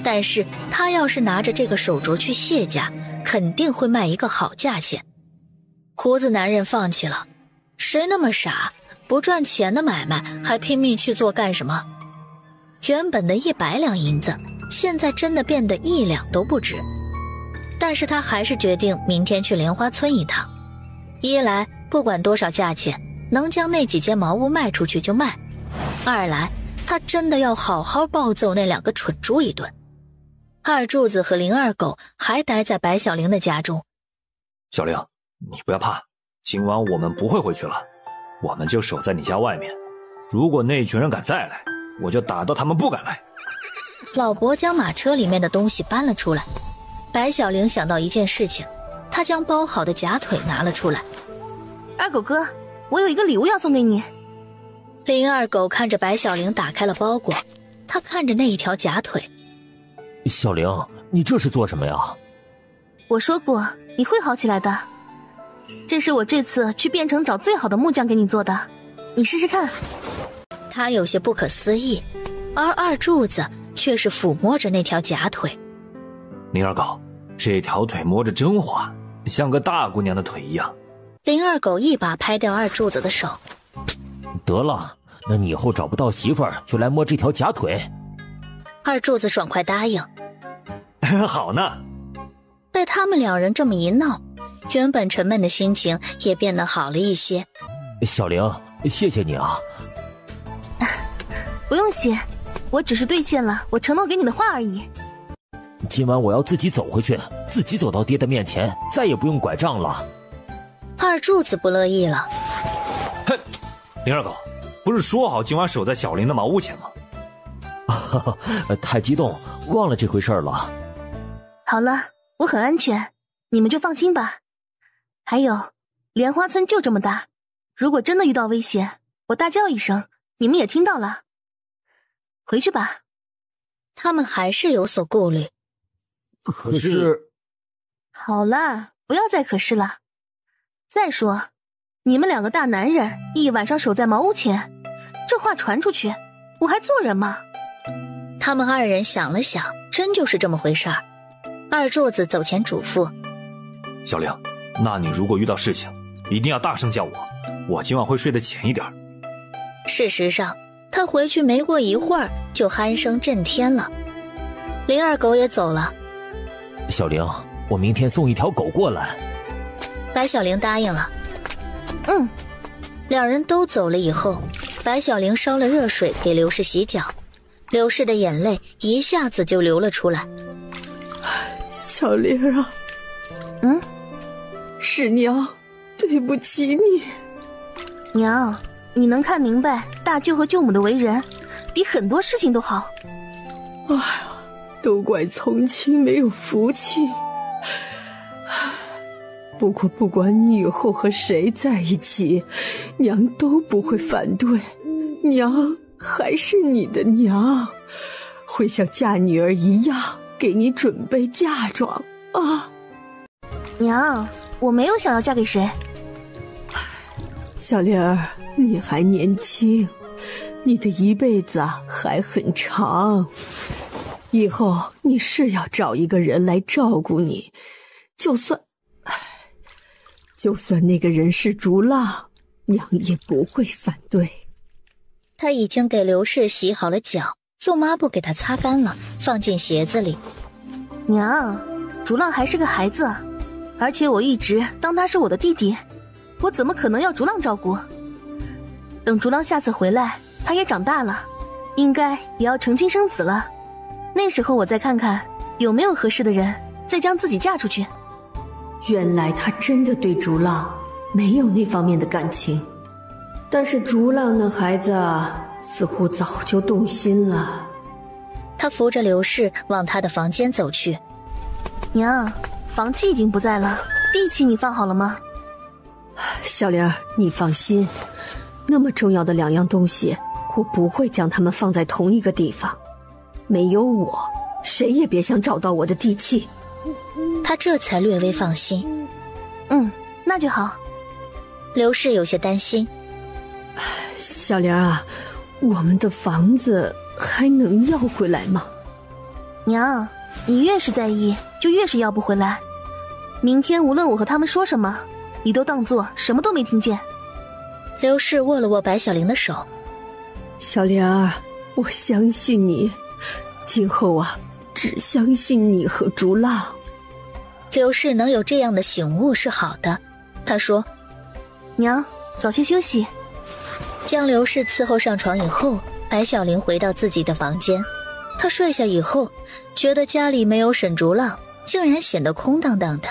但是他要是拿着这个手镯去谢家，肯定会卖一个好价钱。胡子男人放弃了，谁那么傻，不赚钱的买卖还拼命去做干什么？原本的100两银子，现在真的变得1两都不值。但是他还是决定明天去莲花村一趟，一来不管多少价钱，能将那几间茅屋卖出去就卖；二来他真的要好好暴揍那2个蠢猪一顿。二柱子和林二狗还待在白小玲的家中。小玲，你不要怕，今晚我们不会回去了，我们就守在你家外面，如果那群人敢再来，我就打到他们不敢来。老伯将马车里面的东西搬了出来，白小玲想到一件事情，她将包好的假腿拿了出来。二狗哥，我有一个礼物要送给你。林二狗看着白小玲打开了包裹，他看着那一条假腿。小玲，你这是做什么呀？我说过你会好起来的，这是我这次去汴城找最好的木匠给你做的，你试试看。他有些不可思议，而二柱子却是抚摸着那条假腿。林二狗，这条腿摸着真滑，像个大姑娘的腿一样。林二狗一把拍掉二柱子的手。得了，那你以后找不到媳妇儿就来摸这条假腿。二柱子爽快答应。好呢。被他们2人这么一闹，原本沉闷的心情也变得好了一些。小玲，谢谢你啊。不用谢，我只是兑现了我承诺给你的话而已。今晚我要自己走回去，自己走到爹的面前，再也不用拐杖了。二柱子不乐意了。哼，林二狗，不是说好今晚守在小林的茅屋前吗？太激动，忘了这回事了。好了，我很安全，你们就放心吧。还有，莲花村就这么大，如果真的遇到危险，我大叫一声，你们也听到了。回去吧。他们还是有所顾虑。可是……好了，不要再可是了。再说，你们2个大男人一晚上守在茅屋前，这话传出去，我还做人吗？他们2人想了想，真就是这么回事儿。二柱子走前嘱咐：小玲，那你如果遇到事情，一定要大声叫我今晚会睡得浅一点。事实上，他回去没过一会儿就鼾声震天了。林二狗也走了。小玲，我明天送一条狗过来。白小玲答应了。2人都走了以后，白小玲烧了热水给刘氏洗脚，刘氏的眼泪一下子就流了出来。小玲啊，嗯，师娘对不起你。娘，你能看明白大舅和舅母的为人，比很多事情都好。哎呀，都怪从亲没有福气。不过不管你以后和谁在一起，娘都不会反对。娘还是你的娘，会像嫁女儿一样给你准备嫁妆啊。娘，我没有想要嫁给谁。小玲儿，你还年轻，你的一辈子还很长，以后你是要找一个人来照顾你，就算那个人是竹浪，娘也不会反对。他已经给刘氏洗好了脚，用抹布给他擦干了，放进鞋子里。娘，竹浪还是个孩子，而且我一直当他是我的弟弟，我怎么可能要竹浪照顾？等竹浪下次回来，他也长大了，应该也要成亲生子了。那时候我再看看有没有合适的人，再将自己嫁出去。原来他真的对竹浪没有那方面的感情，但是竹浪那孩子似乎早就动心了。他扶着刘氏往他的房间走去。娘，房契已经不在了，地契你放好了吗？小玲儿，你放心，那么重要的两样东西，我不会将它们放在同一个地方。没有我，谁也别想找到我的地契。他这才略微放心。那就好。刘氏有些担心。小玲啊，我们的房子还能要回来吗？娘，你越是在意，就越是要不回来。明天无论我和他们说什么，你都当作什么都没听见。刘氏握了握白小玲的手。小玲儿，我相信你，今后只相信你和竹浪。刘氏能有这样的醒悟是好的，他说：娘，早些休息。将刘氏伺候上床以后，白小玲回到自己的房间。她睡下以后，觉得家里没有沈竹浪，竟然显得空荡荡的。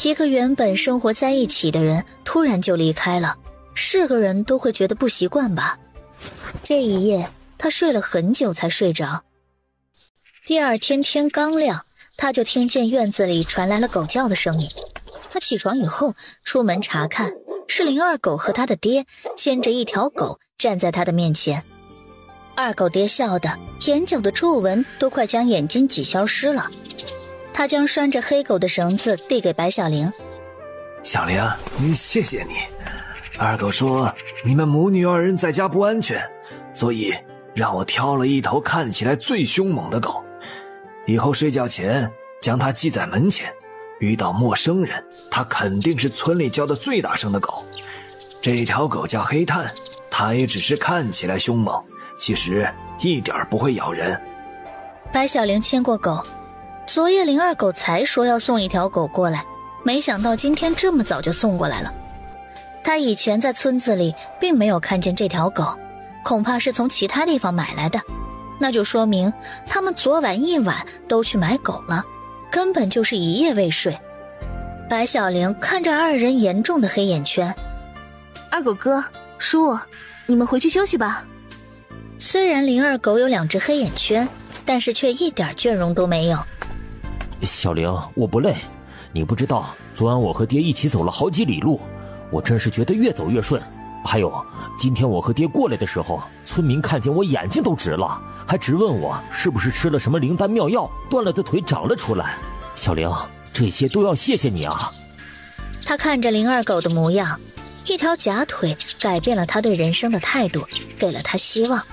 一个原本生活在一起的人突然就离开了，是个人都会觉得不习惯吧。这一夜她睡了很久才睡着。第二天天刚亮，他就听见院子里传来了狗叫的声音。他起床以后出门查看，是林二狗和他的爹牵着一条狗站在他的面前。二狗爹笑的眼角的皱纹都快将眼睛挤消失了。他将拴着黑狗的绳子递给白小玲。小玲，谢谢你。二狗说你们母女二人在家不安全，所以让我挑了一头看起来最凶猛的狗，以后睡觉前将它系在门前，遇到陌生人，它肯定是村里叫的最大声的狗。这条狗叫黑炭，它也只是看起来凶猛，其实一点不会咬人。白小玲牵过狗，昨夜林二狗才说要送一条狗过来，没想到今天这么早就送过来了。他以前在村子里并没有看见这条狗，恐怕是从其他地方买来的，那就说明他们昨晚一晚都去买狗了，根本就是一夜未睡。白小玲看着二人严重的黑眼圈。二狗哥，叔，你们回去休息吧。虽然林二狗有2只黑眼圈，但是却一点倦容都没有。小玲，我不累，你不知道昨晚我和爹一起走了好几里路，我真是觉得越走越顺。还有今天我和爹过来的时候，村民看见我眼睛都直了，还直问我是不是吃了什么灵丹妙药，断了的腿长了出来。小玲，这些都要谢谢你啊。他看着林二狗的模样，一条假腿改变了他对人生的态度，给了他希望，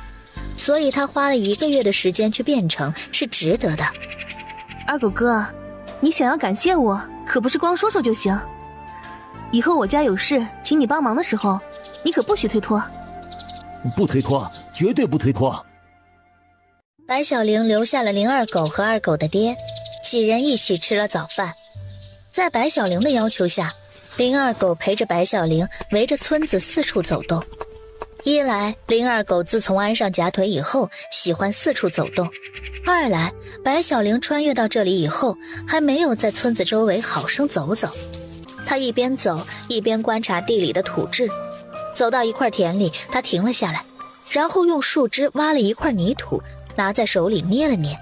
所以他花了1个月的时间去变成，是值得的。二狗哥，你想要感谢我，可不是光说说就行。以后我家有事请你帮忙的时候，你可不许推脱。不推脱，绝对不推脱。白小玲留下了林二狗和二狗的爹，几人一起吃了早饭。在白小玲的要求下，林二狗陪着白小玲围着村子四处走动。一来，林二狗自从安上假腿以后，喜欢四处走动；二来，白小玲穿越到这里以后，还没有在村子周围好生走走。他一边走一边观察地里的土质，走到一块田里，他停了下来，然后用树枝挖了一块泥土，拿在手里捏了捏。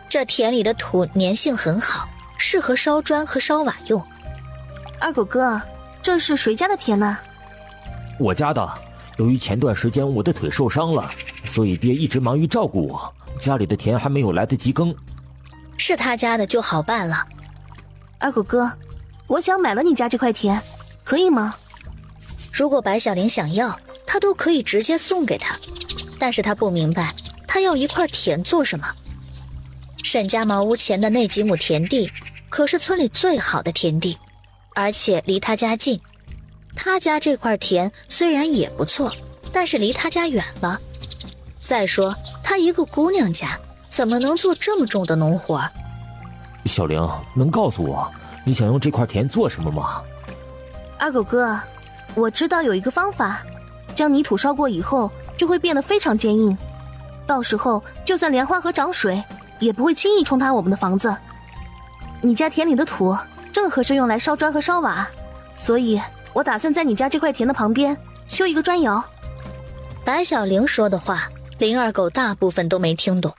这田里的土粘性很好，适合烧砖和烧瓦用。二狗哥，这是谁家的田呢？我家的。由于前段时间我的腿受伤了，所以爹一直忙于照顾我，家里的田还没有来得及耕。是他家的就好办了。二狗哥，我想买了你家这块田，可以吗？如果白小玲想要，他都可以直接送给他，但是他不明白他要一块田做什么。沈家茅屋前的那几亩田地可是村里最好的田地，而且离他家近。他家这块田虽然也不错，但是离他家远了。再说他一个姑娘家怎么能做这么重的农活？小玲，能告诉我你想用这块田做什么吗？二狗哥，我知道有一个方法，将泥土烧过以后就会变得非常坚硬，到时候就算莲花河涨水也不会轻易冲塌我们的房子。你家田里的土正合适用来烧砖和烧瓦，所以我打算在你家这块田的旁边修一个砖窑。白小玲说的话，林二狗大部分都没听懂，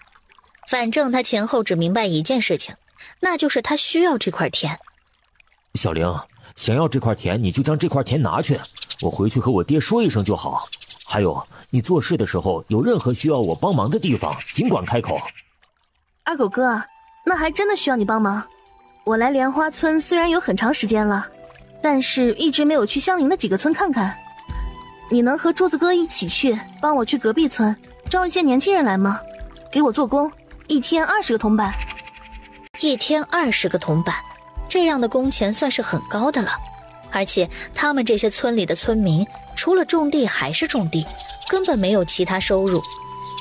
反正他前后只明白一件事情，那就是他需要这块田。小玲，想要这块田你就将这块田拿去，我回去和我爹说一声就好。还有，你做事的时候有任何需要我帮忙的地方尽管开口。二狗哥，那还真的需要你帮忙。我来莲花村虽然有很长时间了，但是一直没有去相邻的几个村看看。你能和柱子哥一起去，帮我去隔壁村招一些年轻人来吗？给我做工，一天20个铜板。一天20个铜板，这样的工钱算是很高的了。而且他们这些村里的村民除了种地还是种地，根本没有其他收入。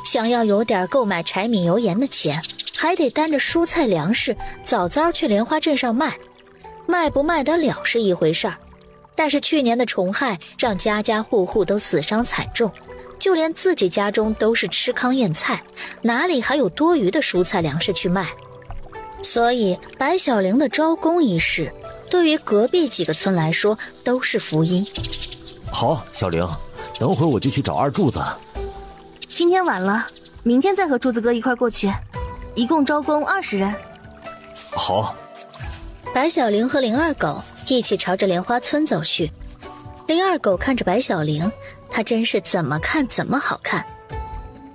想要有点购买柴米油盐的钱，还得担着蔬菜粮食早早去莲花镇上卖。卖不卖得了是一回事儿，但是去年的虫害让家家户户都死伤惨重，就连自己家中都是吃糠咽菜，哪里还有多余的蔬菜粮食去卖？所以白小玲的招工一事对于隔壁几个村来说都是福音。好，小玲，等会儿我就去找二柱子。今天晚了，明天再和柱子哥一块过去，一共招工20人。好。白小玲和林二狗一起朝着莲花村走去。林二狗看着白小玲，她真是怎么看怎么好看。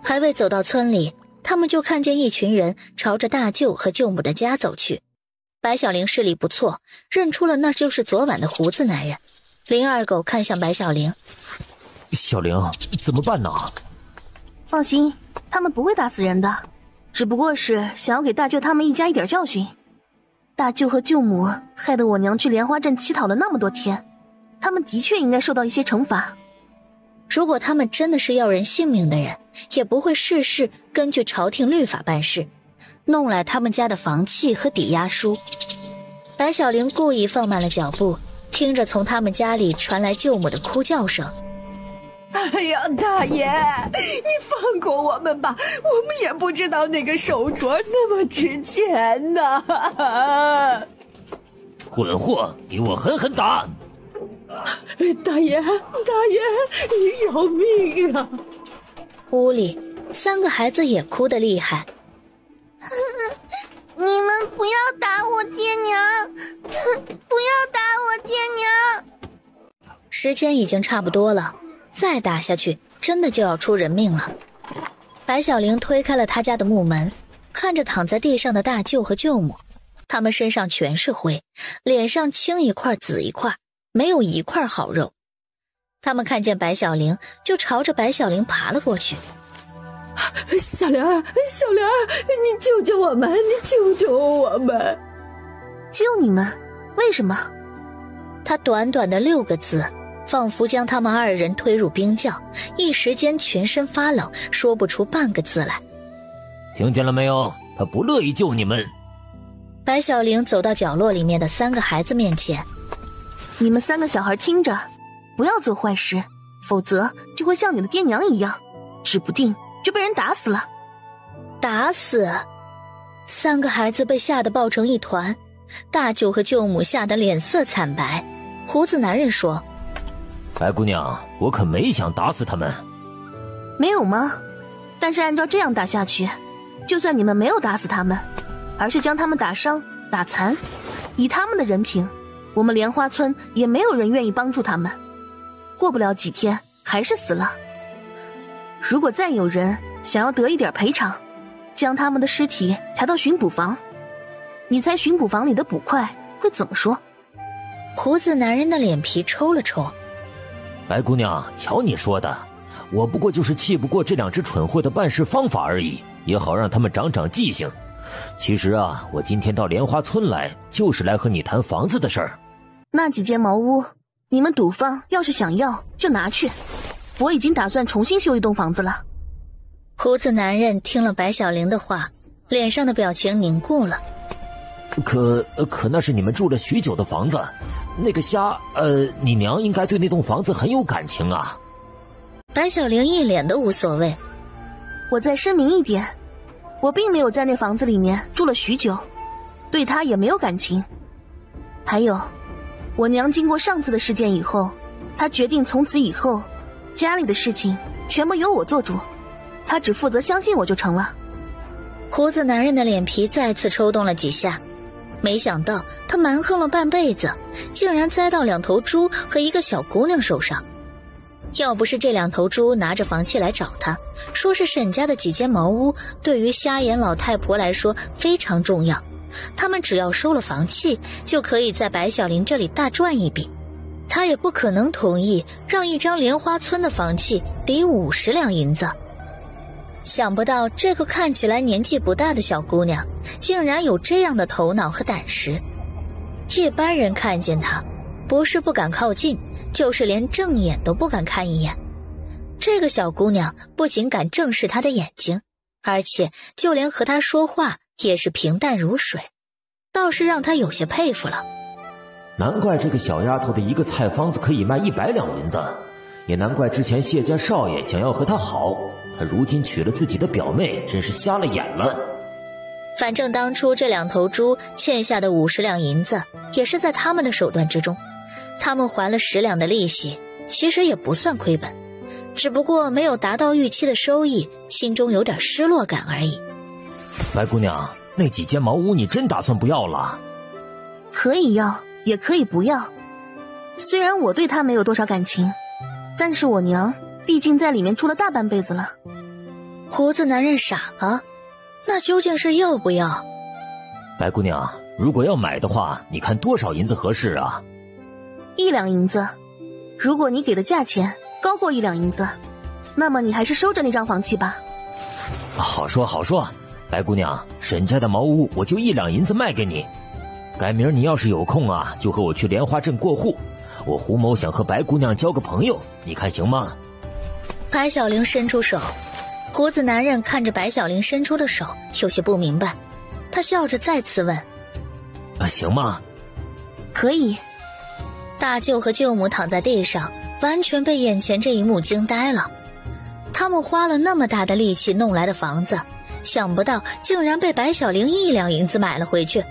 还未走到村里，他们就看见一群人朝着大舅和舅母的家走去。白小玲视力不错，认出了那就是昨晚的胡子男人。林二狗看向白小玲，小玲，怎么办呢？放心，他们不会打死人的，只不过是想要给大舅他们一家一点教训。大舅和舅母害得我娘去莲花镇乞讨了那么多天，他们的确应该受到一些惩罚。如果他们真的是要人性命的人，也不会事事根据朝廷律法办事，弄来他们家的房契和抵押书。白小玲故意放慢了脚步，听着从他们家里传来舅母的哭叫声。哎呀，大爷，你放过我们吧，我们也不知道那个手镯那么值钱呢。混货，给我狠狠打！大爷，你饶命啊！屋里3个孩子也哭得厉害。你们不要打我爹娘，不要打我爹娘！时间已经差不多了，再打下去真的就要出人命了。白小玲推开了他家的木门，看着躺在地上的大舅和舅母，他们身上全是灰，脸上青一块紫一块，没有一块好肉。他们看见白小玲就朝着白小玲爬了过去。小玲儿，你救救我们，你救救我们！救你们？为什么？他短短的6个字仿佛将他们2人推入冰窖，一时间全身发冷，说不出半个字来。听见了没有？他不乐意救你们。白小玲走到角落里面的3个孩子面前。你们3个小孩听着，不要做坏事，否则就会像你的爹娘一样，指不定就被人打死了。打死？3个孩子被吓得抱成一团，大舅和舅母吓得脸色惨白。胡子男人说：白姑娘，我可没想打死他们。没有吗？但是按照这样打下去，就算你们没有打死他们，而是将他们打伤、打残，以他们的人品，我们莲花村也没有人愿意帮助他们。过不了几天，还是死了。如果再有人想要得一点赔偿，将他们的尸体抬到巡捕房，你猜巡捕房里的捕快会怎么说？胡子男人的脸皮抽了抽。白姑娘，瞧你说的，我不过就是气不过这两只蠢货的办事方法而已，也好让他们长长记性。其实啊，我今天到莲花村来，就是来和你谈房子的事儿。那几间茅屋，你们赌方要是想要就拿去，我已经打算重新修一栋房子了。胡子男人听了白小玲的话，脸上的表情凝固了。可那是你们住了许久的房子，那个你娘应该对那栋房子很有感情啊。白小玲一脸的无所谓。我再声明一点，我并没有在那房子里面住了许久，对她也没有感情。还有，我娘经过上次的事件以后，她决定从此以后家里的事情全部由我做主，她只负责相信我就成了。胡子男人的脸皮再次抽动了几下，没想到他蛮横了半辈子，竟然栽到2头猪和一个小姑娘手上。要不是这2头猪拿着房契来找他，说是沈家的几间茅屋对于瞎眼老太婆来说非常重要，他们只要收了房契，就可以在白小玲这里大赚一笔。他也不可能同意让一张莲花村的房契抵50两银子。想不到这个看起来年纪不大的小姑娘竟然有这样的头脑和胆识。一般人看见她，不是不敢靠近，就是连正眼都不敢看一眼。这个小姑娘不仅敢正视她的眼睛，而且就连和她说话也是平淡如水，倒是让她有些佩服了。难怪这个小丫头的一个菜方子可以卖100两银子，也难怪之前谢家少爷想要和她好，她如今娶了自己的表妹，真是瞎了眼了。反正当初这2头猪欠下的50两银子也是在他们的手段之中，他们还了10两的利息，其实也不算亏本，只不过没有达到预期的收益，心中有点失落感而已。白姑娘，那几间茅屋你真打算不要了？可以要，也可以不要。虽然我对她没有多少感情，但是我娘毕竟在里面住了大半辈子了。胡子男人傻了，那究竟是要不要？白姑娘，如果要买的话，你看多少银子合适啊？1两银子。如果你给的价钱高过1两银子，那么你还是收着那张房契吧。好说好说，白姑娘，沈家的茅屋我就1两银子卖给你。改明你要是有空啊，就和我去莲花镇过户。我胡某想和白姑娘交个朋友，你看行吗？白小玲伸出手，胡子男人看着白小玲伸出的手，有些不明白。他笑着再次问：行吗？可以。大舅和舅母躺在地上，完全被眼前这一幕惊呆了。他们花了那么大的力气弄来的房子，想不到竟然被白小玲1两银子买了回去。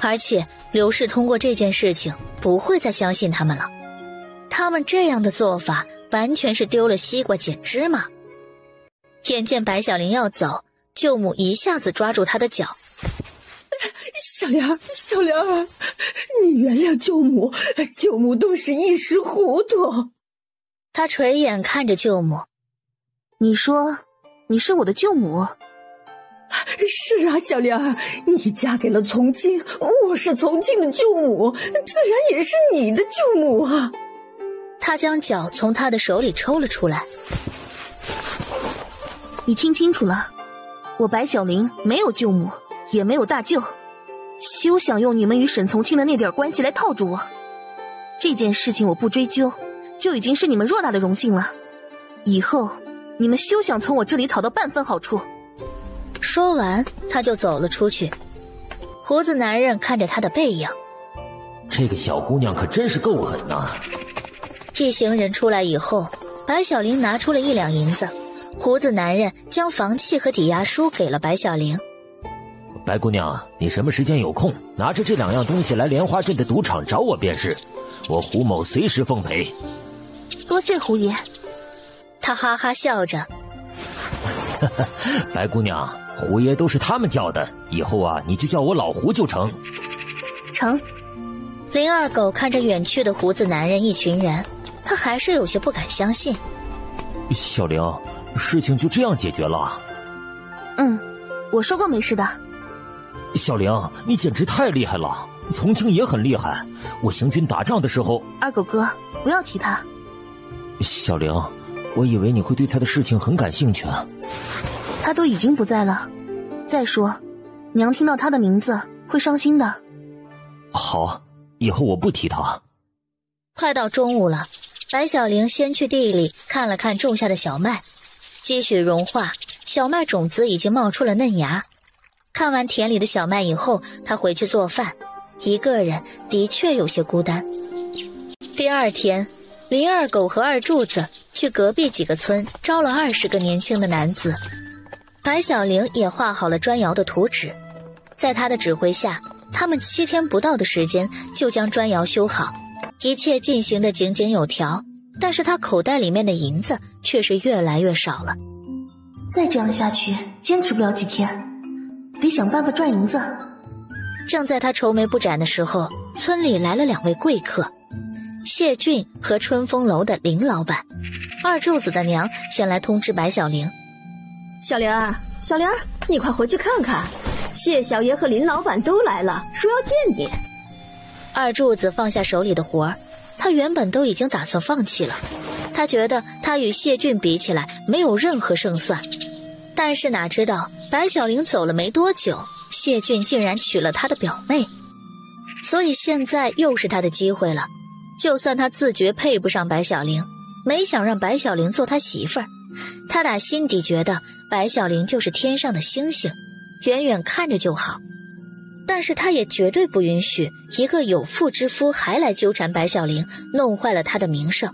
而且刘氏通过这件事情不会再相信他们了，他们这样的做法完全是丢了西瓜捡芝麻。眼见白小玲要走，舅母一下子抓住她的脚：小玲，小玲，你原谅舅母，舅母都是一时糊涂。她垂眼看着舅母：你说你是我的舅母？是啊，小玲儿，你嫁给了从庆，我是从庆的舅母，自然也是你的舅母啊。他将脚从他的手里抽了出来。你听清楚了，我白小玲没有舅母，也没有大舅，休想用你们与沈从庆的那点关系来套住我。这件事情我不追究，就已经是你们偌大的荣幸了。以后你们休想从我这里讨到半分好处。说完，他就走了出去。胡子男人看着他的背影，这个小姑娘可真是够狠呐。一行人出来以后，白小玲拿出了1两银子，胡子男人将房契和抵押书给了白小玲。白姑娘，你什么时间有空，拿着这2样东西来莲花镇的赌场找我便是，我胡某随时奉陪。多谢胡爷。他哈哈笑着。白姑娘，胡爷都是他们叫的，以后啊，你就叫我老胡就成。成。林二狗看着远去的胡子男人一群人，他还是有些不敢相信。小玲，事情就这样解决了？我说过没事的。小玲，你简直太厉害了，从青也很厉害，我行军打仗的时候……二狗哥，不要提他。小玲，我以为你会对他的事情很感兴趣。他都已经不在了，再说，娘听到他的名字会伤心的。好，以后我不提他。快到中午了，白小玲先去地里看了看种下的小麦，积雪融化，小麦种子已经冒出了嫩芽。看完田里的小麦以后，她回去做饭，一个人的确有些孤单。第二天，林二狗和二柱子去隔壁几个村招了20个年轻的男子。白小玲也画好了砖窑的图纸，在她的指挥下，他们7天不到的时间就将砖窑修好，一切进行得井井有条。但是她口袋里面的银子却是越来越少了。再这样下去，坚持不了几天，得想办法赚银子。正在他愁眉不展的时候，村里来了2位贵客，谢俊和春风楼的林老板。二柱子的娘前来通知白小玲：小玲儿，小玲儿，你快回去看看，谢小爷和林老板都来了，说要见你。二柱子放下手里的活儿，他原本都已经打算放弃了，他觉得他与谢俊比起来没有任何胜算。但是哪知道白小玲走了没多久，谢俊竟然娶了他的表妹，所以现在又是他的机会了。就算他自觉配不上白小玲，没想让白小玲做他媳妇儿，他打心底觉得白小玲就是天上的星星，远远看着就好。但是他也绝对不允许一个有妇之夫还来纠缠白小玲，弄坏了他的名声。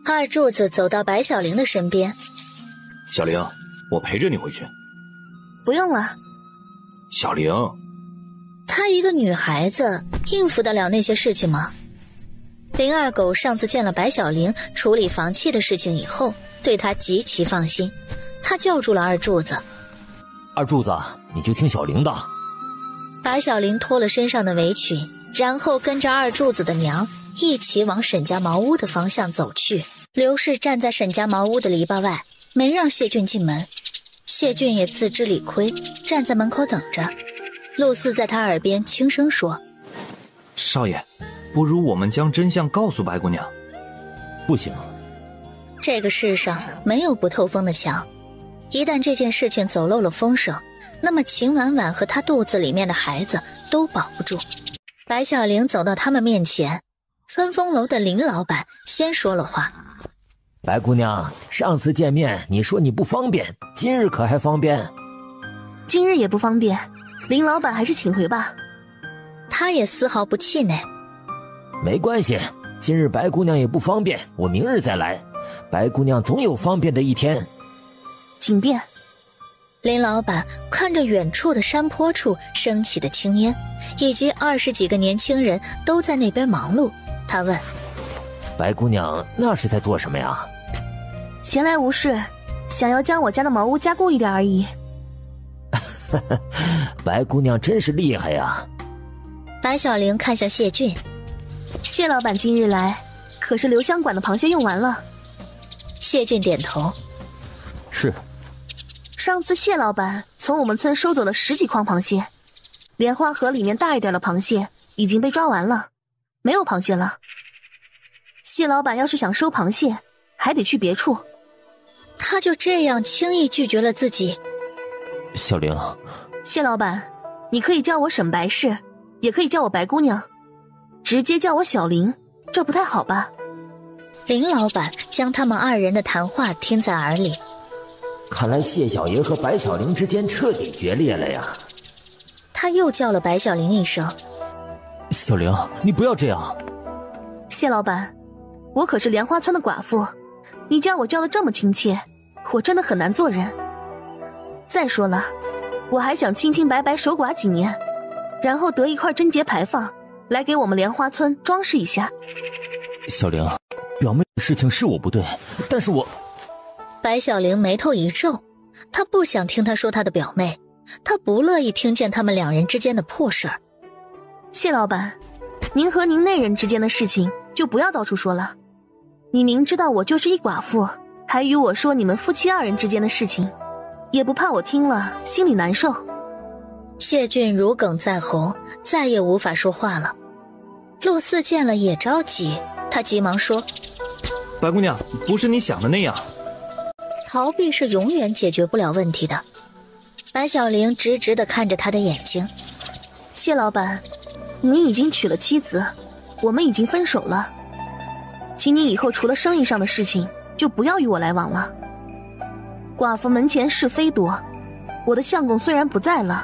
二柱子走到白小玲的身边：小玲，我陪着你回去。不用了。小玲，她一个女孩子应付得了那些事情吗？林二狗上次见了白小玲处理房契的事情以后，对她极其放心，他叫住了二柱子：二柱子，你就听小玲的。白小玲脱了身上的围裙，然后跟着二柱子的娘一起往沈家茅屋的方向走去。刘氏站在沈家茅屋的篱笆外，没让谢俊进门。谢俊也自知理亏，站在门口等着。陆四在他耳边轻声说：少爷，不如我们将真相告诉白姑娘。不行，这个世上没有不透风的墙，一旦这件事情走漏了风声，那么秦婉婉和她肚子里面的孩子都保不住。白小玲走到他们面前，春风楼的林老板先说了话：白姑娘，上次见面你说你不方便，今日可还方便？今日也不方便，林老板还是请回吧。他也丝毫不气馁。没关系，今日白姑娘也不方便，我明日再来，白姑娘总有方便的一天。请便。林老板看着远处的山坡处升起的青烟，以及20几个年轻人都在那边忙碌，他问：白姑娘那是在做什么呀？闲来无事，想要将我家的茅屋加固一点而已。白姑娘真是厉害呀。白小玲看向谢俊：谢老板今日来，可是留香馆的螃蟹用完了？谢俊点头：是。上次谢老板从我们村收走了10几筐螃蟹，莲花河里面大一点的螃蟹已经被抓完了，没有螃蟹了。谢老板要是想收螃蟹，还得去别处。他就这样轻易拒绝了自己？小玲，谢老板，你可以叫我沈白氏，也可以叫我白姑娘，直接叫我小玲，这不太好吧？林老板将他们2人的谈话听在耳里。看来谢小爷和白小玲之间彻底决裂了呀。他又叫了白小玲一声：小玲，你不要这样。谢老板，我可是莲花村的寡妇，你叫我叫得这么亲切，我真的很难做人。再说了，我还想清清白白守寡几年，然后得一块贞节牌坊来给我们莲花村装饰一下。小玲，表妹的事情是我不对，但是我……白小玲眉头一皱，她不想听他说他的表妹，她不乐意听见他们两人之间的破事儿。谢老板，您和您内人之间的事情就不要到处说了。你明知道我就是一寡妇，还与我说你们夫妻二人之间的事情，也不怕我听了心里难受。谢俊如鲠在喉，再也无法说话了。陆四见了也着急，他急忙说：白姑娘，不是你想的那样。逃避是永远解决不了问题的。白小玲直直地看着他的眼睛。谢老板，您已经娶了妻子，我们已经分手了，请你以后除了生意上的事情就不要与我来往了。寡妇门前是非多，我的相公虽然不在了，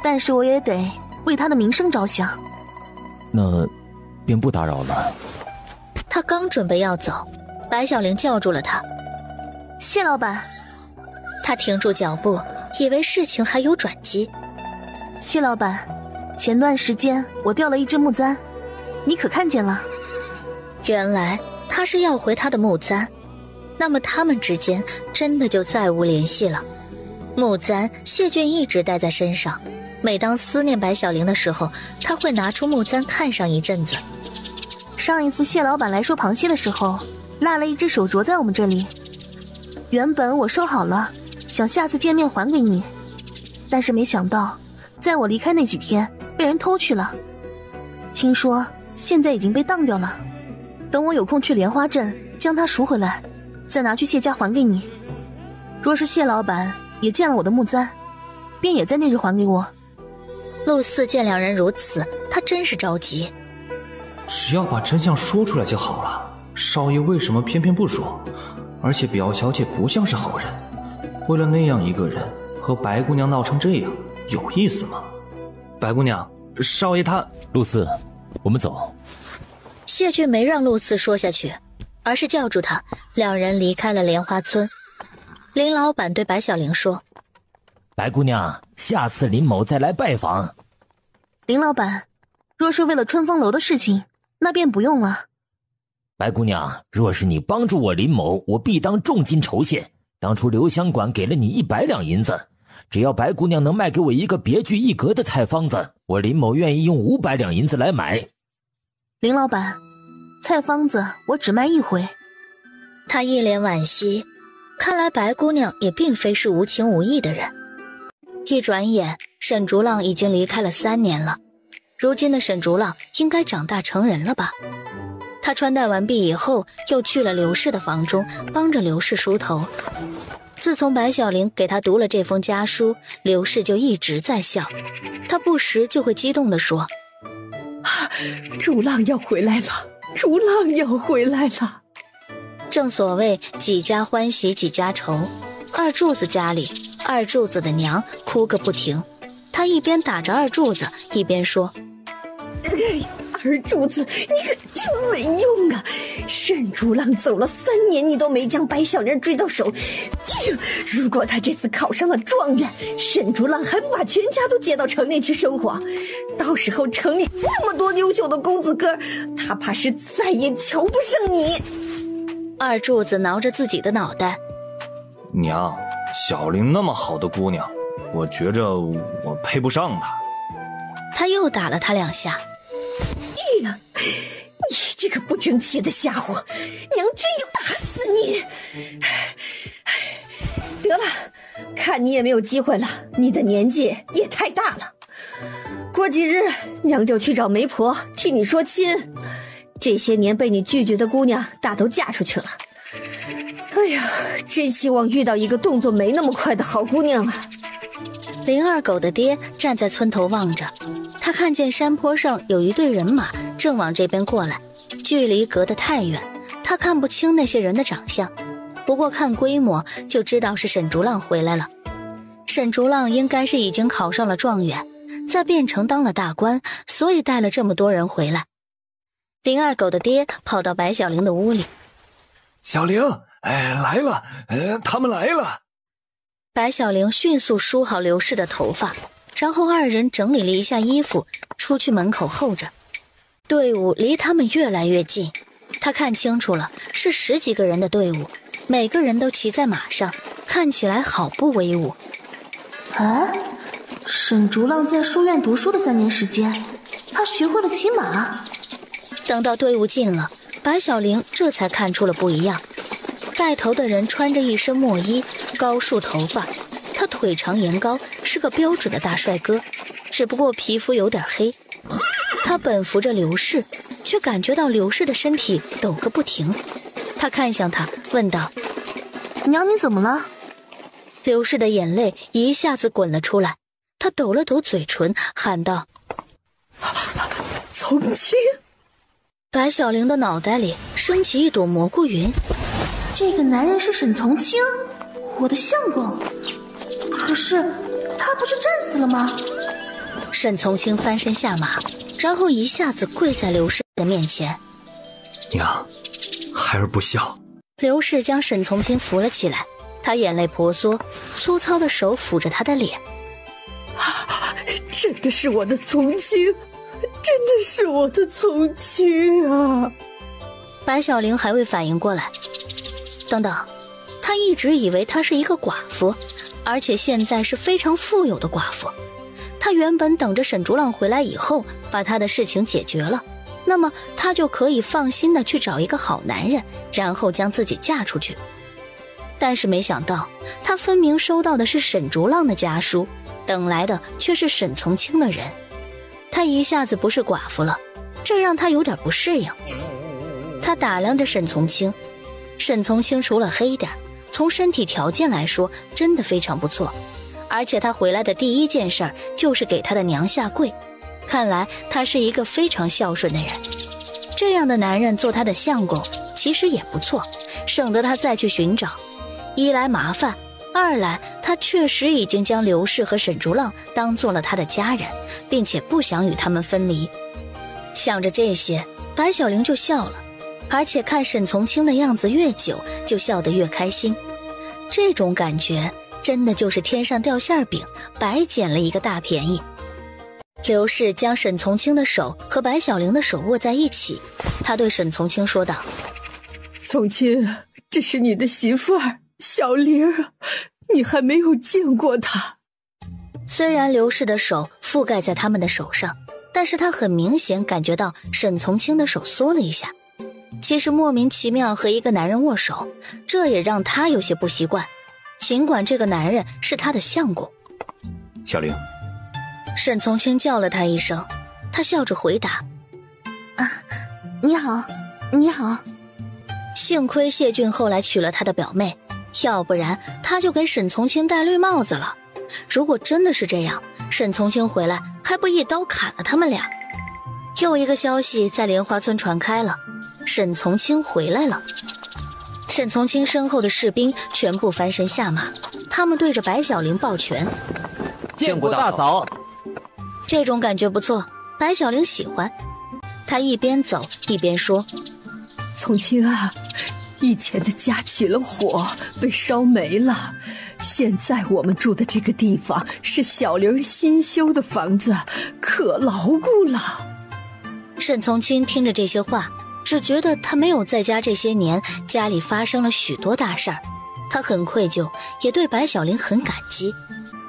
但是我也得为他的名声着想。那便不打扰了。他刚准备要走，白小玲叫住了他。谢老板。他停住脚步，以为事情还有转机。谢老板，前段时间我掉了一只木簪，你可看见了？原来他是要回他的木簪，那么他们之间真的就再无联系了。木簪谢俊一直带在身上，每当思念白小玲的时候，他会拿出木簪看上一阵子。上一次谢老板来收螃蟹的时候，落了一只手镯在我们这里，原本我收好了，想下次见面还给你，但是没想到在我离开那几天被人偷去了，听说现在已经被当掉了。等我有空去莲花镇将它赎回来，再拿去谢家还给你。若是谢老板也见了我的木簪，便也在那日还给我。陆四见两人如此，他真是着急。只要把真相说出来就好了，少爷为什么偏偏不说？而且表小姐不像是好人，为了那样一个人和白姑娘闹成这样，有意思吗？白姑娘，少爷他……陆四，我们走。谢俊没让陆四说下去，而是叫住他，两人离开了莲花村。林老板对白小玲说：白姑娘，下次林某再来拜访。林老板，若是为了春风楼的事情，那便不用了。白姑娘，若是你帮助我林某，我必当重金酬谢。当初留香馆给了你100两银子，只要白姑娘能卖给我一个别具一格的菜坊子，我林某愿意用500两银子来买。林老板，菜坊子我只卖1回。他一脸惋惜，看来白姑娘也并非是无情无义的人。一转眼，沈竹浪已经离开了3年了。如今的沈竹浪应该长大成人了吧？他穿戴完毕以后，又去了刘氏的房中，帮着刘氏梳头。自从白小玲给他读了这封家书，刘氏就一直在笑。他不时就会激动地说：竹浪要回来了，竹浪要回来了。正所谓几家欢喜几家愁，二柱子家里，二柱子的娘哭个不停。他一边打着二柱子，一边说：二柱子，你可真没用啊！沈竹浪走了3年，你都没将白小玲追到手。如果他这次考上了状元，沈竹浪还不把全家都接到城内去生活？到时候城里那么多优秀的公子哥，他怕是再也瞧不上你。二柱子挠着自己的脑袋：娘，小玲那么好的姑娘，我觉着我配不上她。他又打了他2下。你这个不争气的家伙，娘真要打死你！得了，看你也没有机会了，你的年纪也太大了。过几日，娘就去找媒婆替你说亲。这些年被你拒绝的姑娘大都嫁出去了。哎呀，真希望遇到一个动作没那么快的好姑娘啊！林二狗的爹站在村头望着，他看见山坡上有一队人马正往这边过来，距离隔得太远，他看不清那些人的长相，不过看规模就知道是沈竹浪回来了。沈竹浪应该是已经考上了状元，在汴城当了大官，所以带了这么多人回来。林二狗的爹跑到白小玲的屋里：小玲，来了，他们来了。白小玲迅速梳好刘氏的头发，然后2人整理了一下衣服，出去门口候着。队伍离他们越来越近，他看清楚了，是10几个人的队伍，每个人都骑在马上，看起来好不威武。沈竹浪在书院读书的3年时间，他学会了骑马。等到队伍近了，白小玲这才看出了不一样。带头的人穿着一身墨衣，高束头发，他腿长颜高，是个标准的大帅哥，只不过皮肤有点黑。他本扶着刘氏，却感觉到刘氏的身体抖个不停。他看向他，问道：娘，你怎么了？刘氏的眼泪一下子滚了出来，他抖了抖嘴唇，喊道：从清。白小玲的脑袋里升起一朵蘑菇云。这个男人是沈从清，我的相公。可是他不是战死了吗？沈从清翻身下马，然后一下子跪在刘氏的面前。娘，孩儿不孝。刘氏将沈从清扶了起来，他眼泪婆娑，粗糙的手抚着他的脸。真的是我的从清，真的是我的从清啊！白小玲还未反应过来。等等，她一直以为她是一个寡妇，而且现在是非常富有的寡妇。她原本等着沈竹浪回来以后把她的事情解决了，那么她就可以放心的去找一个好男人，然后将自己嫁出去。但是没想到，她分明收到的是沈竹浪的家书，等来的却是沈从清的人。她一下子不是寡妇了，这让她有点不适应。她打量着沈从清，沈从清除了黑点，从身体条件来说真的非常不错，而且他回来的第一件事就是给他的娘下跪，看来他是一个非常孝顺的人。这样的男人做他的相公其实也不错，省得他再去寻找，一来麻烦，二来他确实已经将刘氏和沈竹浪当做了他的家人，并且不想与他们分离。想着这些，白小玲就笑了，而且看沈从清的样子越久，就笑得越开心。这种感觉真的就是天上掉馅饼，白捡了一个大便宜。刘氏将沈从清的手和白小玲的手握在一起，他对沈从清说道：从清，这是你的媳妇儿小玲儿，你还没有见过她。虽然刘氏的手覆盖在他们的手上，但是他很明显感觉到沈从清的手缩了一下。其实莫名其妙和一个男人握手，这也让他有些不习惯，尽管这个男人是他的相公。小玲。沈从清叫了他一声，他笑着回答：你好，你好。幸亏谢俊后来娶了他的表妹，要不然他就给沈从清戴绿帽子了。如果真的是这样，沈从清回来还不一刀砍了他们俩。又一个消息在莲花村传开了，沈从清回来了。沈从清身后的士兵全部翻身下马，他们对着白小玲抱拳：见过大嫂。这种感觉不错，白小玲喜欢。他一边走一边说：从清啊，以前的家起了火，被烧没了。现在我们住的这个地方是小玲新修的房子，可牢固了。沈从清听着这些话，只觉得他没有在家这些年，家里发生了许多大事儿，他很愧疚，也对白小玲很感激。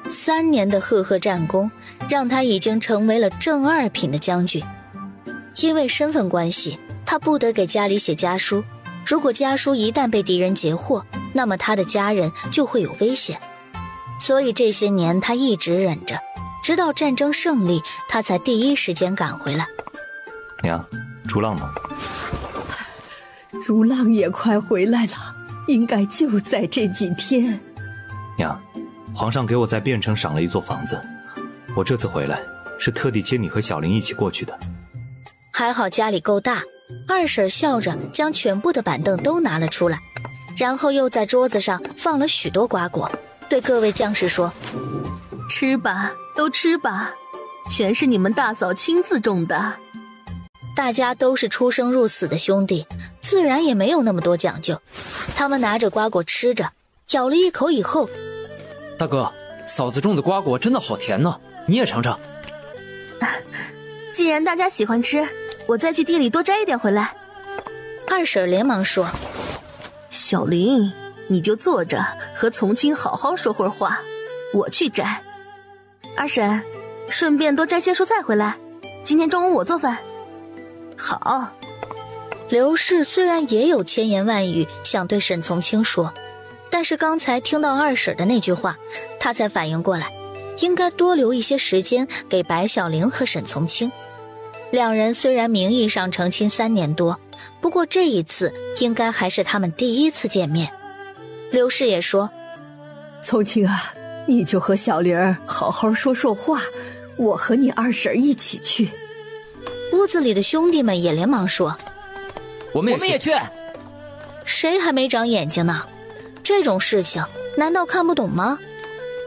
3年的赫赫战功，让他已经成为了正2品的将军。因为身份关系，他不得给家里写家书，如果家书一旦被敌人截获，那么他的家人就会有危险。所以这些年他一直忍着，直到战争胜利，他才第一时间赶回来。娘，竹浪呢？竹浪也快回来了，应该就在这几天。娘，皇上给我在汴城赏了一座房子，我这次回来是特地接你和小玲一起过去的。还好家里够大，二婶笑着将全部的板凳都拿了出来，然后又在桌子上放了许多瓜果，对各位将士说：吃吧，都吃吧，全是你们大嫂亲自种的。大家都是出生入死的兄弟，自然也没有那么多讲究。他们拿着瓜果吃着，咬了一口以后：大哥，嫂子种的瓜果真的好甜呢，你也尝尝。既然大家喜欢吃，我再去地里多摘一点回来。二婶连忙说：“小林，你就坐着和从青好好说会儿话，我去摘。二婶，顺便多摘些蔬菜回来，今天中午我做饭。”好。刘氏虽然也有千言万语想对沈从清说，但是刚才听到二婶的那句话，他才反应过来，应该多留一些时间给白小玲和沈从清。两人虽然名义上成亲3年多，不过这一次应该还是他们第一次见面。刘氏也说：“从清啊，你就和小玲儿好好说说话，我和你二婶一起去。”屋子里的兄弟们也连忙说：“我们也去。”谁还没长眼睛呢？这种事情难道看不懂吗？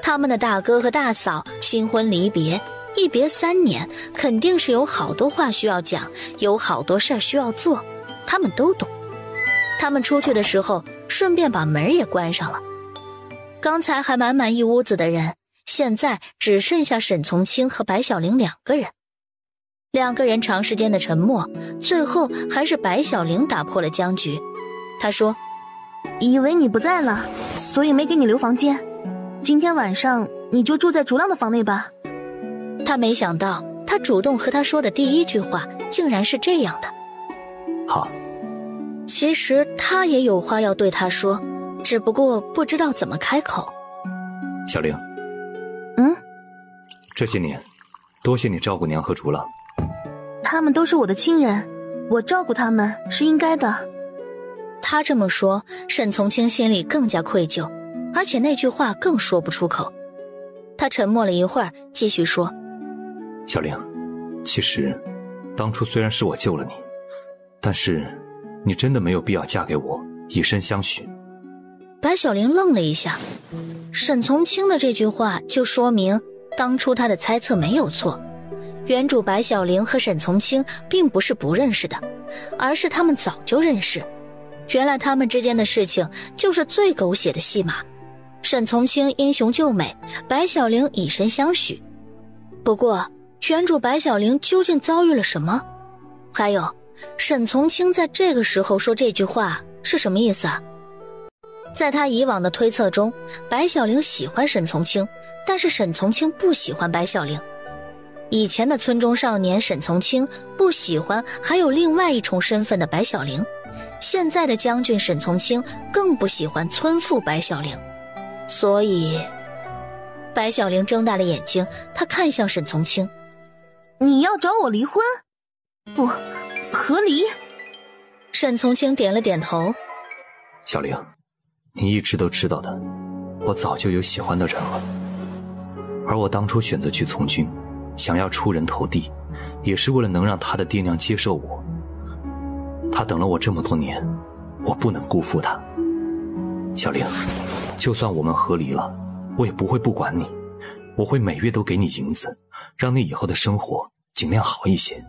他们的大哥和大嫂新婚离别，一别3年，肯定是有好多话需要讲，有好多事儿需要做，他们都懂。他们出去的时候顺便把门也关上了。刚才还满满一屋子的人，现在只剩下沈从清和白小玲2个人。2个人长时间的沉默，最后还是白小玲打破了僵局。她说：“以为你不在了，所以没给你留房间。今天晚上你就住在竹浪的房内吧。”他没想到，他主动和他说的第一句话竟然是这样的。好。其实他也有话要对他说，只不过不知道怎么开口。小玲，这些年，多谢你照顾娘和竹浪。他们都是我的亲人，我照顾他们是应该的。他这么说，沈从清心里更加愧疚，而且那句话更说不出口。他沉默了一会儿，继续说：“小玲，其实，当初虽然是我救了你，但是，你真的没有必要嫁给我，以身相许。”白小玲愣了一下，沈从清的这句话就说明，当初他的猜测没有错。原主白小玲和沈从清并不是不认识的，而是他们早就认识。原来他们之间的事情就是最狗血的戏码。沈从清英雄救美，白小玲以身相许。不过原主白小玲究竟遭遇了什么？还有沈从清在这个时候说这句话是什么意思啊？在他以往的推测中，白小玲喜欢沈从清，但是沈从清不喜欢白小玲。以前的村中少年沈从清不喜欢还有另外一重身份的白小玲，现在的将军沈从清更不喜欢村妇白小玲。所以白小玲睁大了眼睛，她看向沈从清：“你要找我离婚？不合理。”沈从清点了点头：“小玲，你一直都知道的，我早就有喜欢的人了。而我当初选择去从军，想要出人头地，也是为了能让他的爹娘接受我。他等了我这么多年，我不能辜负他。小玲，就算我们和离了，我也不会不管你，我会每月都给你银子，让你以后的生活尽量好一些。”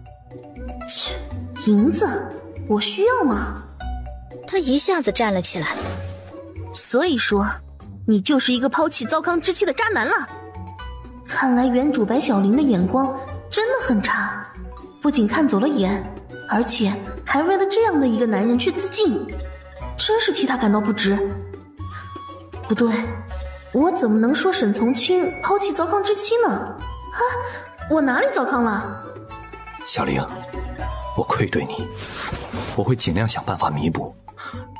银子？我需要吗？他一下子站了起来。所以说，你就是一个抛弃糟糠之妻的渣男了。看来原主白小玲的眼光真的很差，不仅看走了眼，而且还为了这样的一个男人去自尽，真是替他感到不值。不对，我怎么能说沈从清抛弃糟糠之妻呢？啊，我哪里糟糠了？小玲，我愧对你，我会尽量想办法弥补。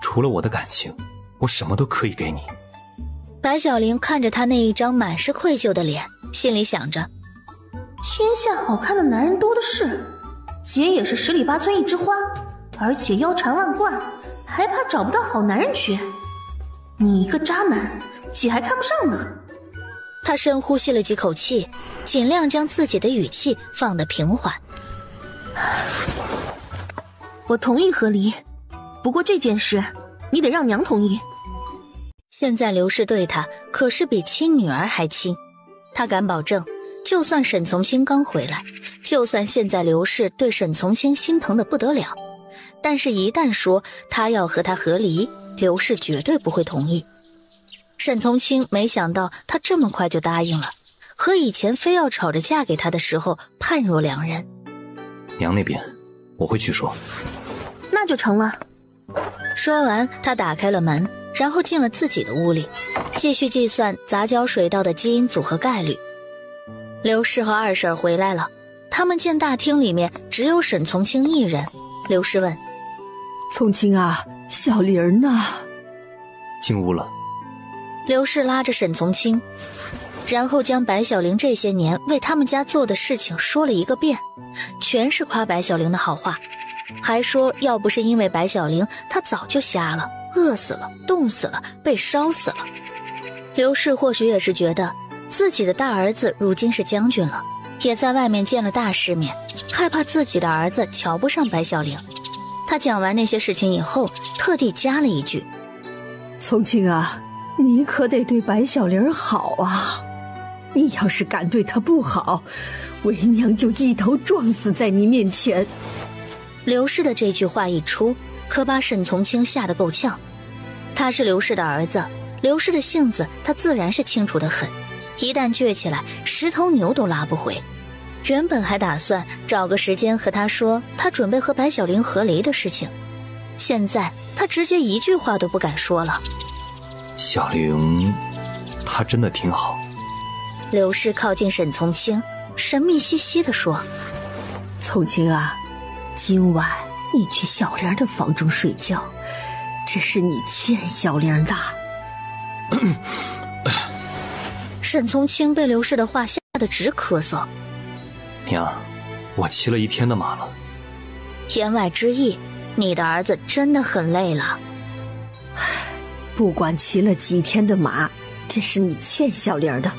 除了我的感情，我什么都可以给你。白小玲看着他那一张满是愧疚的脸，心里想着：天下好看的男人多的是，姐也是10里8村一枝花，而且腰缠万贯，还怕找不到好男人娶？你一个渣男，姐还看不上呢。他深呼吸了几口气，尽量将自己的语气放得平缓。我同意和离，不过这件事你得让娘同意。现在刘氏对他可是比亲女儿还亲，他敢保证，就算沈从清刚回来，就算现在刘氏对沈从清心疼的不得了，但是一旦说他要和他和离，刘氏绝对不会同意。沈从清没想到他这么快就答应了，和以前非要吵着嫁给他的时候判若两人。娘那边我会去说。那就成了，说完，他打开了门，然后进了自己的屋里，继续计算杂交水稻的基因组合概率。刘氏和二婶回来了，他们见大厅里面只有沈从清一人。刘氏问：从清啊，小玲呢？进屋了。刘氏拉着沈从清，然后将白小玲这些年为他们家做的事情说了一个遍，全是夸白小玲的好话，还说要不是因为白小玲，她早就瞎了，饿死了，冻死了，被烧死了。刘氏或许也是觉得自己的大儿子如今是将军了，也在外面见了大世面，害怕自己的儿子瞧不上白小玲。他讲完那些事情以后，特地加了一句：从清啊，你可得对白小玲好啊，你要是敢对她不好，为娘就一头撞死在你面前。刘氏的这句话一出，可把沈从清吓得够呛。他是刘氏的儿子，刘氏的性子他自然是清楚得很，一旦倔起来，十头牛都拉不回。原本还打算找个时间和他说他准备和白小玲和离的事情，现在他直接一句话都不敢说了。小玲她真的挺好。刘氏靠近沈从清，神秘兮兮地说：从清啊，今晚你去小玲的房中睡觉，这是你欠小玲的。沈从清被刘氏的话吓得直咳嗽。娘，我骑了一天的马了。言外之意，你的儿子真的很累了。不管骑了几天的马，这是你欠小玲的。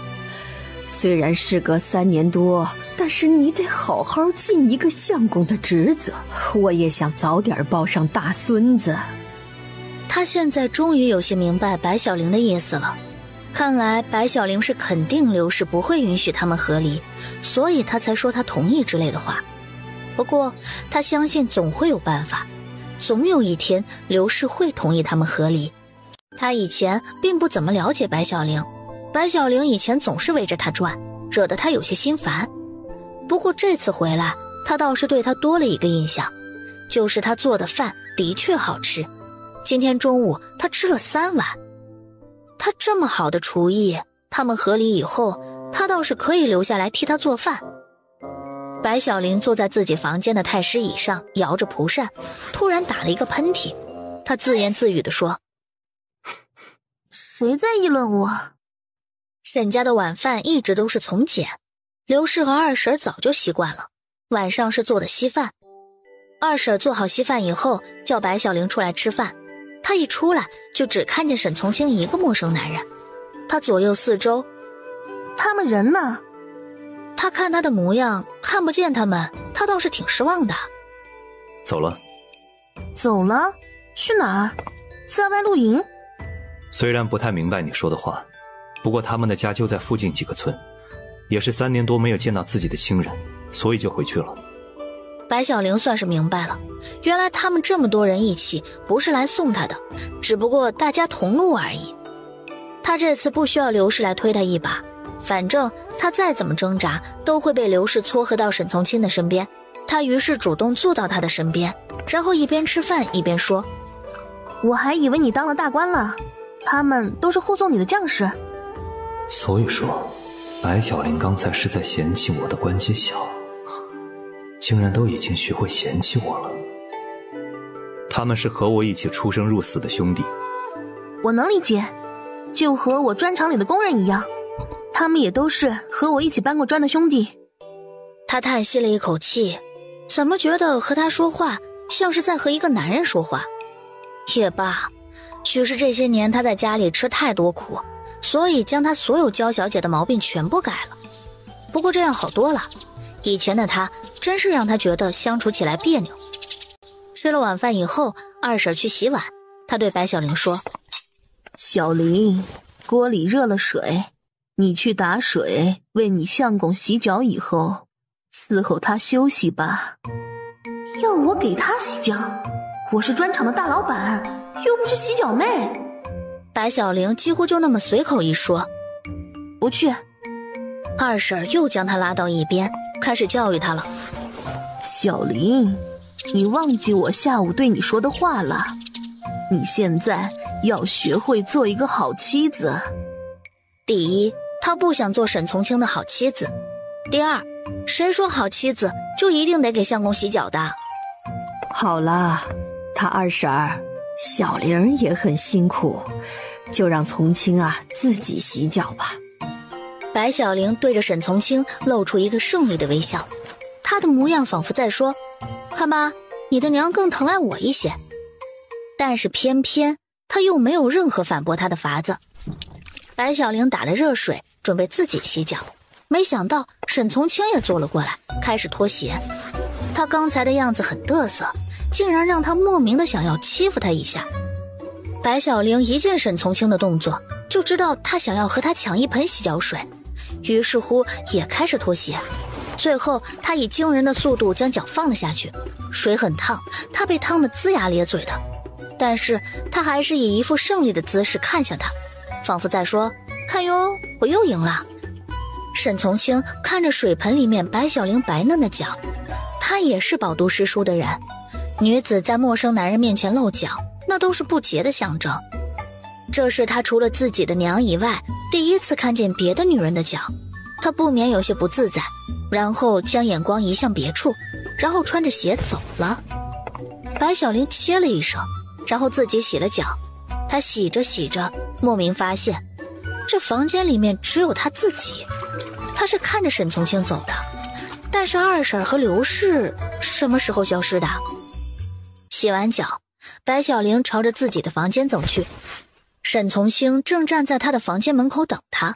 虽然事隔3年多，但是你得好好尽一个相公的职责。我也想早点抱上大孙子。他现在终于有些明白白小玲的意思了。看来白小玲是肯定刘氏不会允许他们和离，所以他才说他同意之类的话。不过他相信总会有办法，总有一天刘氏会同意他们和离。他以前并不怎么了解白小玲，白小玲以前总是围着他转，惹得他有些心烦。不过这次回来，他倒是对他多了一个印象，就是他做的饭的确好吃。今天中午他吃了3碗。他这么好的厨艺，他们和离以后，他倒是可以留下来替他做饭。白小玲坐在自己房间的太师椅上，摇着蒲扇，突然打了一个喷嚏。他自言自语地说：谁在议论我？沈家的晚饭一直都是从简，刘氏和二婶早就习惯了，晚上是做的稀饭。二婶做好稀饭以后，叫白小玲出来吃饭。他一出来就只看见沈从清一个陌生男人，他左右四周，他们人呢？他看他的模样，看不见他们，他倒是挺失望的。走了。走了？去哪儿？在外露营？虽然不太明白你说的话，不过他们的家就在附近几个村，也是3年多没有见到自己的亲人，所以就回去了。白小玲算是明白了，原来他们这么多人一起不是来送他的，只不过大家同路而已。他这次不需要刘氏来推他一把，反正他再怎么挣扎都会被刘氏撮合到沈从清的身边。他于是主动坐到他的身边，然后一边吃饭一边说：我还以为你当了大官了，他们都是护送你的将士。所以说白小玲刚才是在嫌弃我的官阶小，竟然都已经学会嫌弃我了。他们是和我一起出生入死的兄弟。我能理解，就和我砖厂里的工人一样，他们也都是和我一起搬过砖的兄弟。他叹息了一口气，怎么觉得和他说话像是在和一个男人说话？也罢，许是这些年他在家里吃太多苦，所以将他所有娇小姐的毛病全部改了。不过这样好多了，以前的他真是让他觉得相处起来别扭。吃了晚饭以后，二婶去洗碗，他对白小玲说：小玲，锅里热了水，你去打水为你相公洗脚以后，伺候他休息吧。要我给他洗脚？我是砖厂的大老板，又不是洗脚妹。白小玲几乎就那么随口一说。不去。二婶又将他拉到一边，开始教育他了。小玲，你忘记我下午对你说的话了。你现在要学会做一个好妻子。第一，她不想做沈从清的好妻子；第二，谁说好妻子就一定得给相公洗脚的？好了，他二婶儿小玲也很辛苦，就让从清自己洗脚吧。白小玲对着沈从清露出一个胜利的微笑，她的模样仿佛在说：看吧，你的娘更疼爱我一些。但是偏偏她又没有任何反驳她的法子。白小玲打了热水准备自己洗脚，没想到沈从清也坐了过来，开始脱鞋。他刚才的样子很嘚瑟，竟然让他莫名的想要欺负他一下。白小玲一见沈从清的动作，就知道他想要和他抢一盆洗脚水，于是乎也开始脱鞋。最后他以惊人的速度将脚放了下去，水很烫，他被烫得龇牙咧嘴的，但是他还是以一副胜利的姿势看向他，仿佛在说：看哟，我又赢了。沈从清看着水盆里面白小玲白嫩的脚，他也是饱读诗书的人，女子在陌生男人面前露脚，那都是不洁的象征。这是他除了自己的娘以外第一次看见别的女人的脚，他不免有些不自在，然后将眼光移向别处，然后穿着鞋走了。白小玲切了一声，然后自己洗了脚。她洗着洗着，莫名发现这房间里面只有她自己。她是看着沈从清走的，但是二婶和刘氏什么时候消失的？洗完脚，白小玲朝着自己的房间走去。沈从清正站在她的房间门口等她。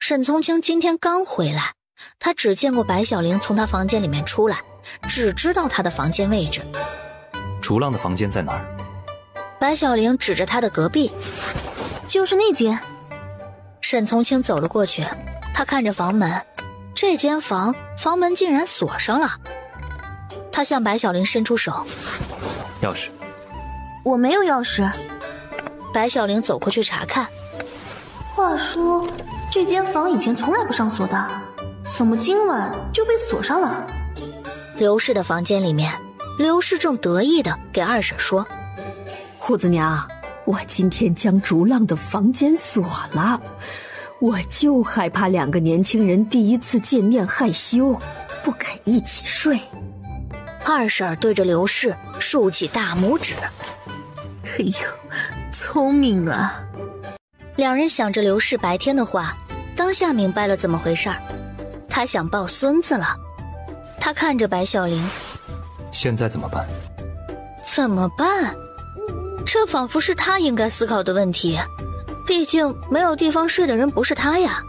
沈从清今天刚回来，他只见过白小玲从他房间里面出来，只知道她的房间位置。竹浪的房间在哪儿？白小玲指着他的隔壁，就是那间。沈从清走了过去，他看着房门，这间房门竟然锁上了。他向白小玲伸出手，钥匙。我没有钥匙。白小玲走过去查看。话说这间房以前从来不上锁的，怎么今晚就被锁上了？刘氏的房间里面，刘氏正得意地给二婶说：虎子娘，我今天将竹浪的房间锁了，我就害怕两个年轻人第一次见面害羞，不肯一起睡。二婶对着刘氏竖起大拇指。哎呦，聪明啊！两人想着刘氏白天的话，当下明白了怎么回事儿。他想抱孙子了。他看着白小玲，现在怎么办？怎么办？这仿佛是他应该思考的问题，毕竟没有地方睡的人不是他呀。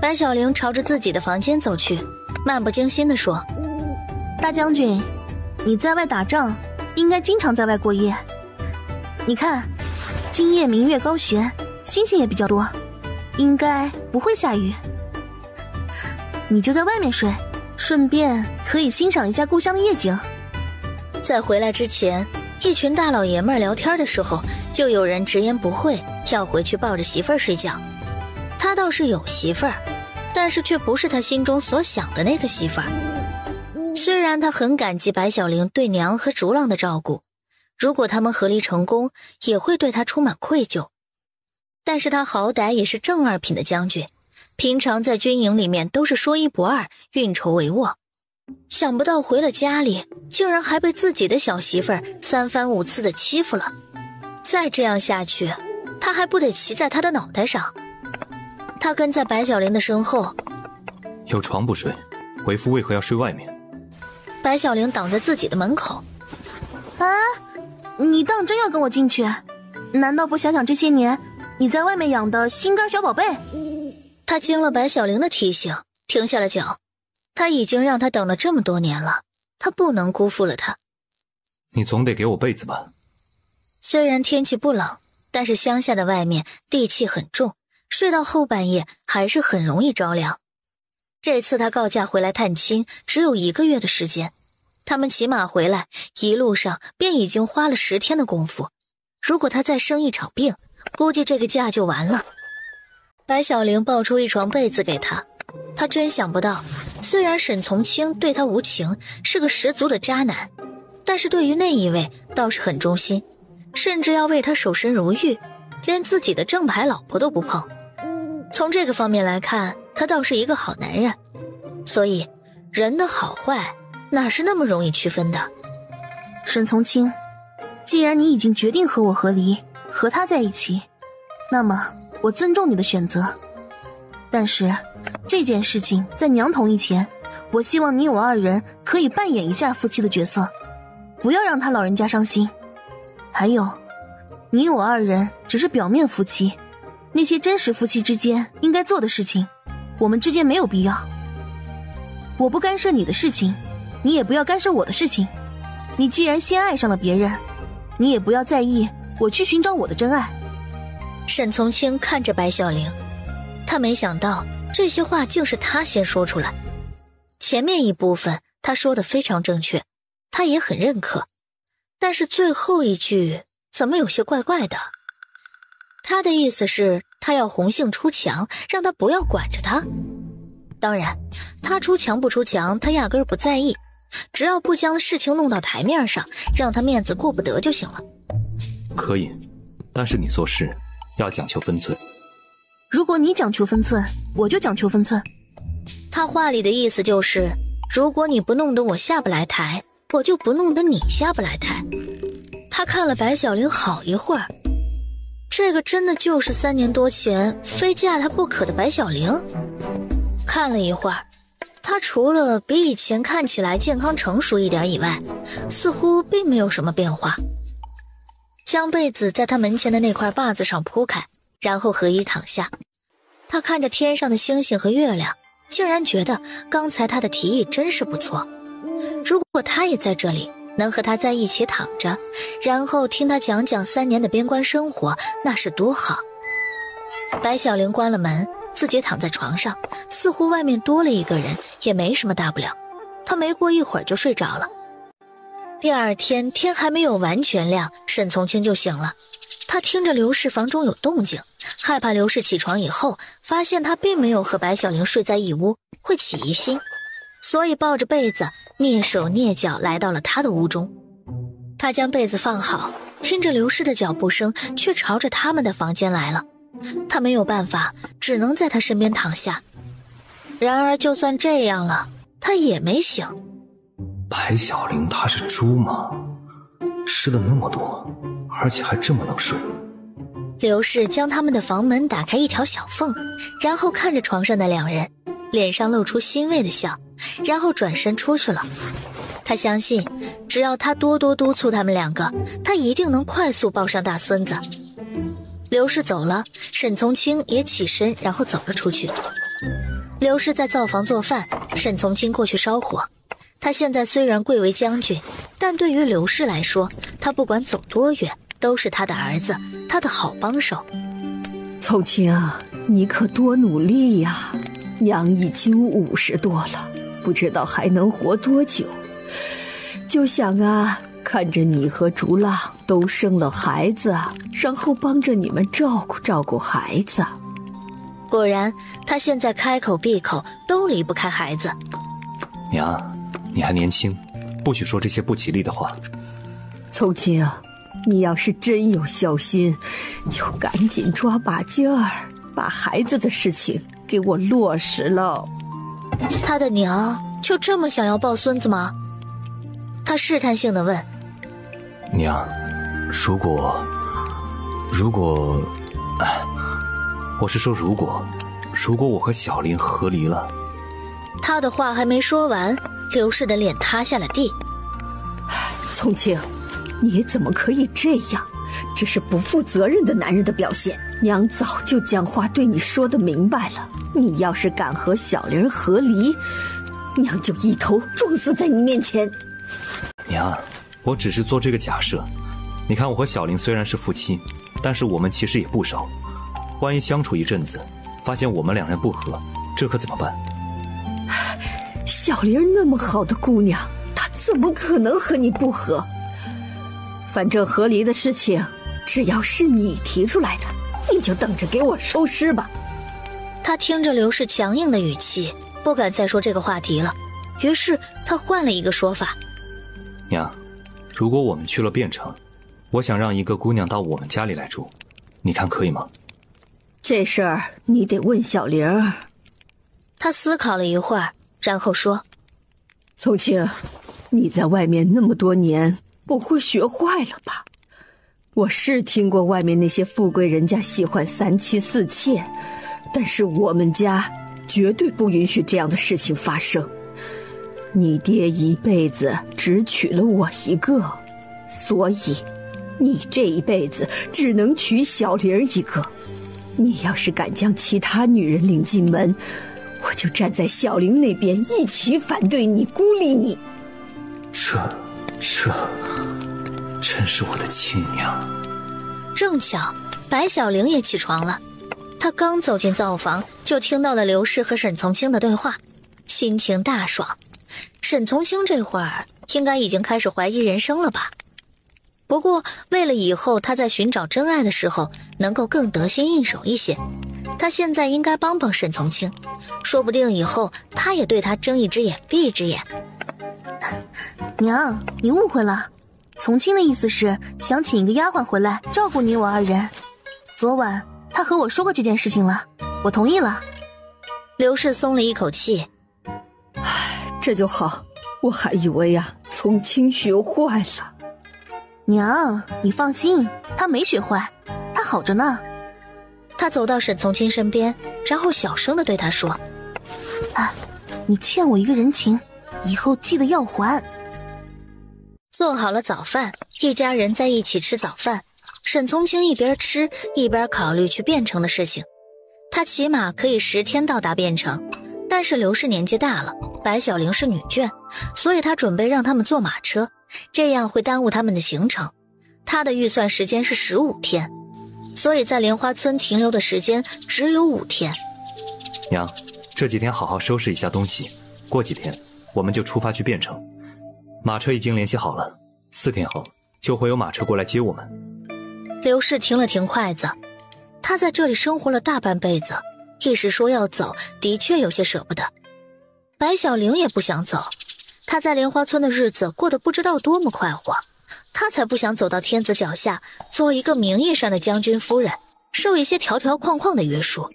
白小玲朝着自己的房间走去，漫不经心地说：大将军，你在外打仗，应该经常在外过夜。你看，今夜明月高悬，星星也比较多，应该不会下雨。你就在外面睡，顺便可以欣赏一下故乡的夜景。在回来之前，一群大老爷们聊天的时候，就有人直言不讳要回去抱着媳妇儿睡觉。他倒是有媳妇儿，但是却不是他心中所想的那个媳妇儿。虽然他很感激白小玲对娘和竹浪的照顾，如果他们合离成功，也会对他充满愧疚。但是他好歹也是正二品的将军，平常在军营里面都是说一不二，运筹帷幄。想不到回了家里，竟然还被自己的小媳妇儿三番五次的欺负了。再这样下去，他还不得骑在他的脑袋上？他跟在白小玲的身后。有床不睡，为夫为何要睡外面？白小玲挡在自己的门口。啊，你当真要跟我进去？难道不想想这些年你在外面养的心肝小宝贝？他惊了白小玲的提醒，停下了脚。他已经让他等了这么多年了，他不能辜负了他。你总得给我被子吧？虽然天气不冷，但是乡下的外面地气很重，睡到后半夜还是很容易着凉。这次他告假回来探亲，只有1个月的时间。他们骑马回来，一路上便已经花了10天的功夫。如果他再生一场病，估计这个假就完了。白小玲抱出一床被子给他，他真想不到，虽然沈从清对他无情，是个十足的渣男，但是对于那一位倒是很忠心。甚至要为他守身如玉，连自己的正牌老婆都不碰。从这个方面来看，他倒是一个好男人。所以人的好坏哪是那么容易区分的。沈从清，既然你已经决定和我和离，和他在一起，那么我尊重你的选择。但是这件事情在娘同意前，我希望你我二人可以扮演一下夫妻的角色，不要让他老人家伤心。还有，你我二人只是表面夫妻，那些真实夫妻之间应该做的事情，我们之间没有必要。我不干涉你的事情，你也不要干涉我的事情。你既然先爱上了别人，你也不要在意我去寻找我的真爱。沈从清看着白小玲，他没想到这些话竟是他先说出来。前面一部分他说的非常正确，他也很认可，但是最后一句怎么有些怪怪的。他的意思是他要红杏出墙，让他不要管着他。当然他出墙不出墙他压根儿不在意，只要不将事情弄到台面上，让他面子过不得就行了。可以，但是你做事要讲求分寸。如果你讲求分寸，我就讲求分寸。他话里的意思就是，如果你不弄得我下不来台，我就不弄得你下不来台。他看了白小玲好一会儿，这个真的就是3年多前非嫁他不可的白小玲。看了一会儿，他除了比以前看起来健康成熟一点以外，似乎并没有什么变化。将被子在他门前的那块坝子上铺开，然后合衣躺下。他看着天上的星星和月亮，竟然觉得刚才他的提议真是不错。如果他也在这里，能和他在一起躺着，然后听他讲讲3年的边关生活，那是多好。白小玲关了门，自己躺在床上，似乎外面多了一个人，也没什么大不了。他没过一会儿就睡着了。第二天天还没有完全亮，沈从清就醒了。他听着刘氏房中有动静，害怕刘氏起床以后发现他并没有和白小玲睡在一屋，会起疑心，所以抱着被子蹑手蹑脚来到了他的屋中。他将被子放好，听着刘氏的脚步声却朝着他们的房间来了。他没有办法，只能在他身边躺下。然而就算这样了，他也没醒。白小玲她是猪吗？吃了那么多，而且还这么能睡。刘氏将他们的房门打开一条小缝，然后看着床上的两人，脸上露出欣慰的笑，然后转身出去了。他相信只要他多多督促他们两个，他一定能快速抱上大孙子。刘氏走了，沈从清也起身然后走了出去。刘氏在灶房做饭，沈从清过去烧火。他现在虽然贵为将军，但对于刘氏来说，他不管走多远都是他的儿子，他的好帮手。从清，你可多努力呀！娘已经50多了，不知道还能活多久。就想啊，看着你和竹浪都生了孩子，然后帮着你们照顾照顾孩子。果然，他现在开口闭口都离不开孩子。娘，你还年轻，不许说这些不吉利的话。从清，你要是真有孝心，就赶紧抓把劲儿，把孩子的事情给我落实了。他的娘就这么想要抱孙子吗？他试探性地问。娘，如果，我是说如果我和小玲和离了。他的话还没说完，刘氏的脸塌下了地。从清，你怎么可以这样？这是不负责任的男人的表现。娘早就将话对你说得明白了，你要是敢和小玲和离，娘就一头撞死在你面前。娘，我只是做这个假设。你看，我和小玲虽然是夫妻，但是我们其实也不熟。万一相处一阵子，发现我们两人不合，这可怎么办？小玲那么好的姑娘，她怎么可能和你不和？反正和离的事情，只要是你提出来的，你就等着给我收尸吧。他听着刘氏强硬的语气，不敢再说这个话题了，于是他换了一个说法。娘，如果我们去了汴城，我想让一个姑娘到我们家里来住，你看可以吗？这事儿你得问小玲。他思考了一会儿，然后说：从清，你在外面那么多年，不会学坏了吧？我是听过外面那些富贵人家喜欢3妻4妾，但是我们家绝对不允许这样的事情发生。你爹一辈子只娶了我一个，所以你这一辈子只能娶小玲一个。你要是敢将其他女人领进门，我就站在小玲那边一起反对你，孤立你。这真是我的亲娘。正巧白小玲也起床了，她刚走进灶房，就听到了刘氏和沈从清的对话，心情大爽。沈从清这会儿应该已经开始怀疑人生了吧？不过为了以后他在寻找真爱的时候能够更得心应手一些，他现在应该帮帮沈从清，说不定以后他也对他睁一只眼闭一只眼。娘，你误会了，从清的意思是想请一个丫鬟回来照顾你我2人。昨晚他和我说过这件事情了，我同意了。刘氏松了一口气，这就好，我还以为从清学坏了。娘，你放心，他没学坏，他好着呢。他走到沈从清身边，然后小声地对他说：你欠我一个人情，以后记得要还。做好了早饭，一家人在一起吃早饭。沈从清一边吃一边考虑去汴城的事情，他起码可以10天到达汴城，但是刘氏年纪大了，白小玲是女眷，所以他准备让他们坐马车，这样会耽误他们的行程。他的预算时间是15天，所以在莲花村停留的时间只有5天。娘，这几天好好收拾一下东西，过几天我们就出发去汴城。马车已经联系好了，4天后就会有马车过来接我们。刘氏停了停筷子，他在这里生活了大半辈子，一时说要走，的确有些舍不得。白小玲也不想走，她在莲花村的日子过得不知道多么快活，她才不想走到天子脚下，做一个名义上的将军夫人，受一些条条框框的约束。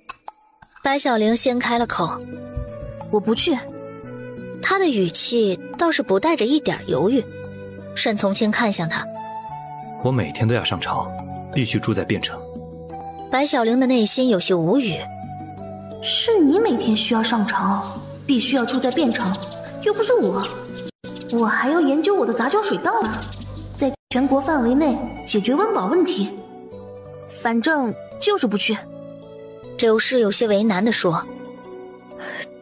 白小玲先开了口：我不去。她的语气倒是不带着一点犹豫。沈从清看向她：我每天都要上朝，必须住在汴城。白小玲的内心有些无语。是你每天需要上朝，必须要住在汴城，又不是我还要研究我的杂交水稻呢，在全国范围内解决温饱问题。反正就是不去。刘氏有些为难地说：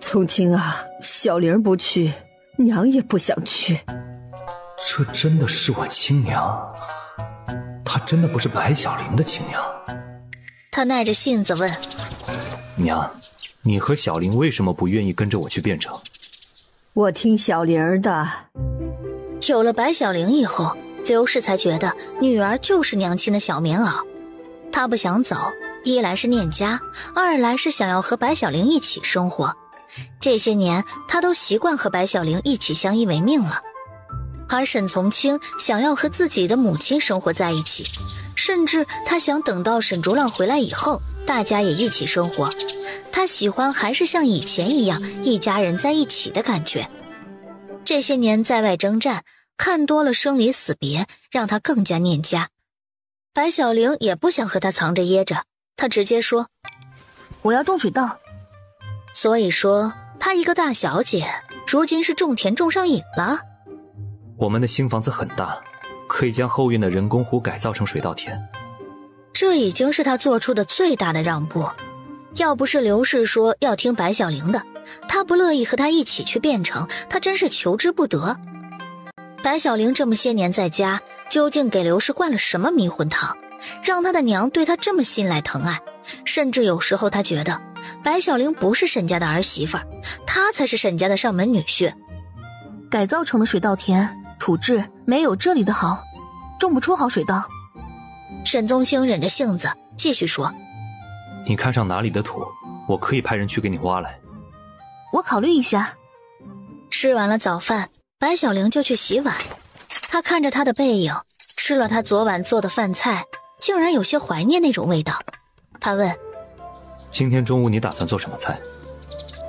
从清小玲不去，娘也不想去。这真的是我亲娘？她真的不是白小玲的亲娘？他耐着性子问：娘，你和小玲为什么不愿意跟着我去汴城？我听小玲的。有了白小玲以后，刘氏才觉得女儿就是娘亲的小棉袄。他不想走，一来是念家，二来是想要和白小玲一起生活。这些年他都习惯和白小玲一起相依为命了。而沈从清想要和自己的母亲生活在一起，甚至他想等到沈竹浪回来以后，大家也一起生活。他喜欢还是像以前一样一家人在一起的感觉。这些年在外征战，看多了生离死别，让他更加念家。白小玲也不想和他藏着掖着，他直接说：我要种水稻。所以说她一个大小姐，如今是种田种上瘾了。我们的新房子很大，可以将后院的人工湖改造成水稻田。这已经是他做出的最大的让步。要不是刘氏说要听白小玲的，他不乐意和他一起去汴城，他真是求之不得。白小玲这么些年在家，究竟给刘氏灌了什么迷魂汤，让他的娘对他这么信赖疼爱？甚至有时候他觉得白小玲不是沈家的儿媳妇儿，她才是沈家的上门女婿。改造成的水稻田土质没有这里的好，种不出好水稻。沈宗清忍着性子继续说：你看上哪里的土，我可以派人去给你挖来。我考虑一下。吃完了早饭，白小玲就去洗碗。她看着她的背影，吃了他昨晚做的饭菜，竟然有些怀念那种味道。他问：今天中午你打算做什么菜？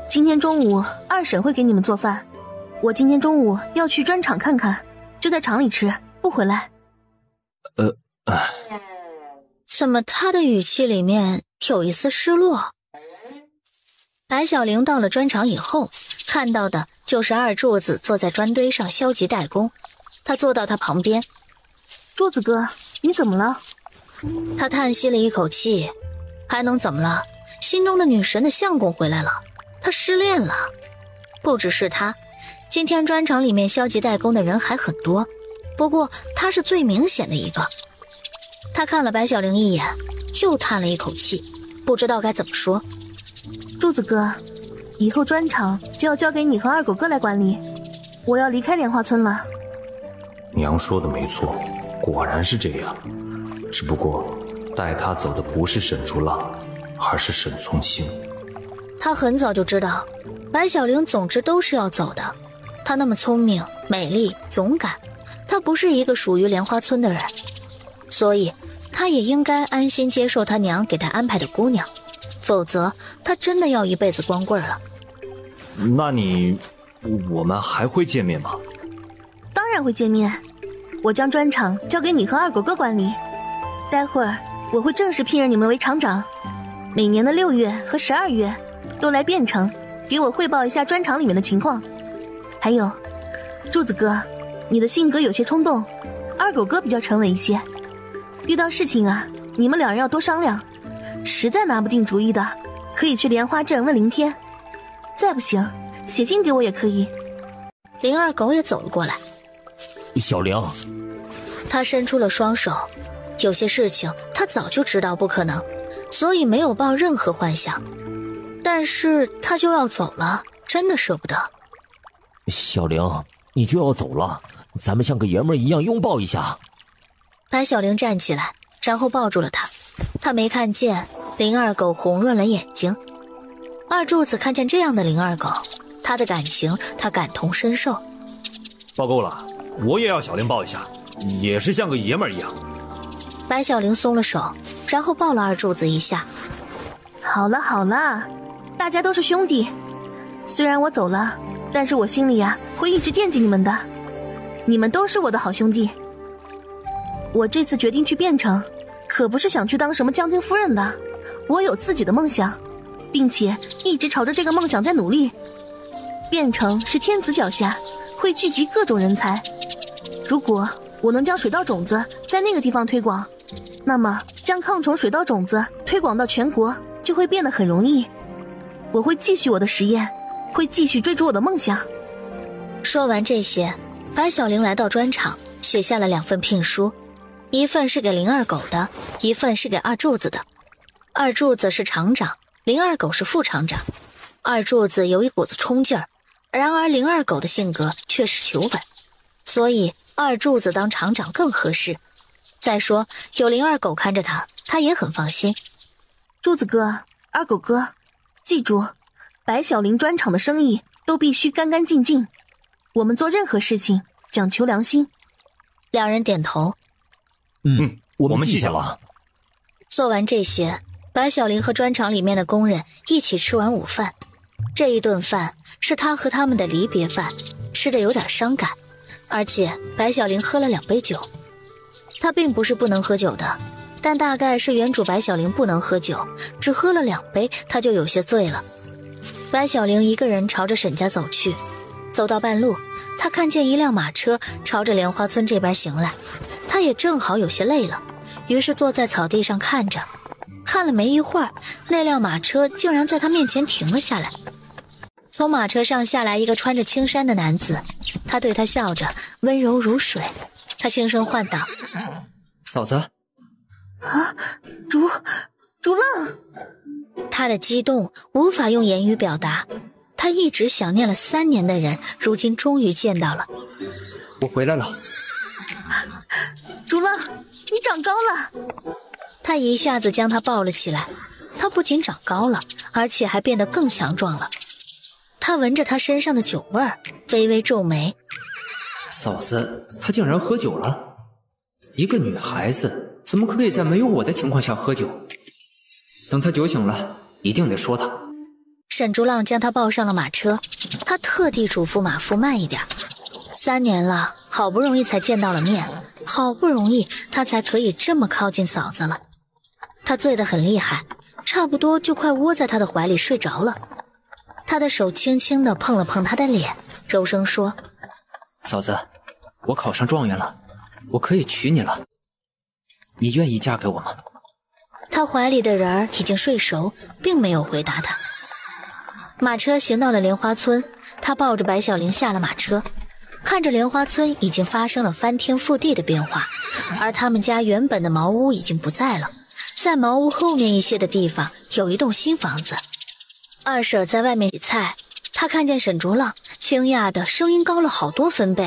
今天中午二婶会给你们做饭，我今天中午要去砖厂看看，就在厂里吃，不回来。怎么他的语气里面有一丝失落？白小玲到了砖厂以后，看到的就是二柱子坐在砖堆上消极怠工。他坐到他旁边：柱子哥，你怎么了？他叹息了一口气，还能怎么了？心中的女神的相公回来了，他失恋了。不只是他，今天砖厂里面消极怠工的人还很多，不过他是最明显的一个。他看了白小玲一眼，又叹了一口气，不知道该怎么说。柱子哥，以后砖厂就要交给你和二狗哥来管理，我要离开莲花村了。娘说的没错，果然是这样。只不过带他走的不是沈竹浪，而是沈从清。他很早就知道白小玲总之都是要走的。她那么聪明、美丽、勇敢，她不是一个属于莲花村的人，所以她也应该安心接受她娘给她安排的姑娘，否则她真的要一辈子光棍了。那我们还会见面吗？当然会见面，我将砖厂交给你和二狗哥管理，待会儿我会正式聘任你们为厂长，每年的6月和12月都来汴城给我汇报一下砖厂里面的情况。还有柱子哥，你的性格有些冲动，二狗哥比较沉稳一些，遇到事情啊，你们两人要多商量，实在拿不定主意的可以去莲花镇问林天，再不行写信给我也可以。林二狗也走了过来。小玲，他伸出了双手，有些事情他早就知道不可能，所以没有抱任何幻想，但是他就要走了，真的舍不得。小玲，你就要走了，咱们像个爷们儿一样拥抱一下。白小玲站起来，然后抱住了他。他没看见林二狗红润了眼睛。二柱子看见这样的林二狗，他的感情他感同身受。抱够了，我也要小玲抱一下，也是像个爷们儿一样。白小玲松了手，然后抱了二柱子一下。好了好了，大家都是兄弟，虽然我走了，但是我心里啊会一直惦记你们的，你们都是我的好兄弟。我这次决定去汴城，可不是想去当什么将军夫人的，我有自己的梦想，并且一直朝着这个梦想在努力。汴城是天子脚下，会聚集各种人才，如果我能将水稻种子在那个地方推广，那么将抗虫水稻种子推广到全国就会变得很容易。我会继续我的实验，会继续追逐我的梦想。说完这些，白小玲来到砖厂，写下了2份聘书，一份是给林二狗的，一份是给二柱子的。二柱子是厂长，林二狗是副厂长。二柱子有一股子冲劲儿，然而林二狗的性格却是求稳，所以二柱子当厂长更合适。再说有林二狗看着他也很放心。柱子哥，二狗哥，记住，白小玲砖厂的生意都必须干干净净，我们做任何事情讲求良心。两人点头。我们记下了。做完这些，白小玲和砖厂里面的工人一起吃完午饭。这一顿饭是他和他们的离别饭，吃得有点伤感，而且白小玲喝了2杯酒。他并不是不能喝酒的，但大概是原主白小玲不能喝酒，只喝了2杯他就有些醉了。白小玲一个人朝着沈家走去，走到半路，他看见一辆马车朝着莲花村这边行来，他也正好有些累了，于是坐在草地上看着。看了没一会儿，那辆马车竟然在他面前停了下来。从马车上下来一个穿着青衫的男子，他对他笑着，温柔如水。他轻声唤道：嫂子。啊，竹浪。他的激动无法用言语表达，他一直想念了3年的人，如今终于见到了。我回来了。竹浪，你长高了。他一下子将他抱了起来，他不仅长高了，而且还变得更强壮了。他闻着他身上的酒味儿，微微皱眉。嫂子，他竟然喝酒了。一个女孩子怎么可以在没有我的情况下喝酒？等她酒醒了，一定得说她。沈竹浪将她抱上了马车，他特地嘱咐马夫慢一点。3年了，好不容易才见到了面，好不容易他才可以这么靠近嫂子了。他醉得很厉害，差不多就快窝在他的怀里睡着了。他的手轻轻地碰了碰他的脸，柔声说：嫂子，我考上状元了，我可以娶你了，你愿意嫁给我吗？他怀里的人儿已经睡熟，并没有回答他。马车行到了莲花村，他抱着白小玲下了马车，看着莲花村已经发生了翻天覆地的变化，而他们家原本的茅屋已经不在了，在茅屋后面一些的地方有一栋新房子。二婶在外面洗菜，她看见沈竹浪，惊讶的声音高了好多分贝。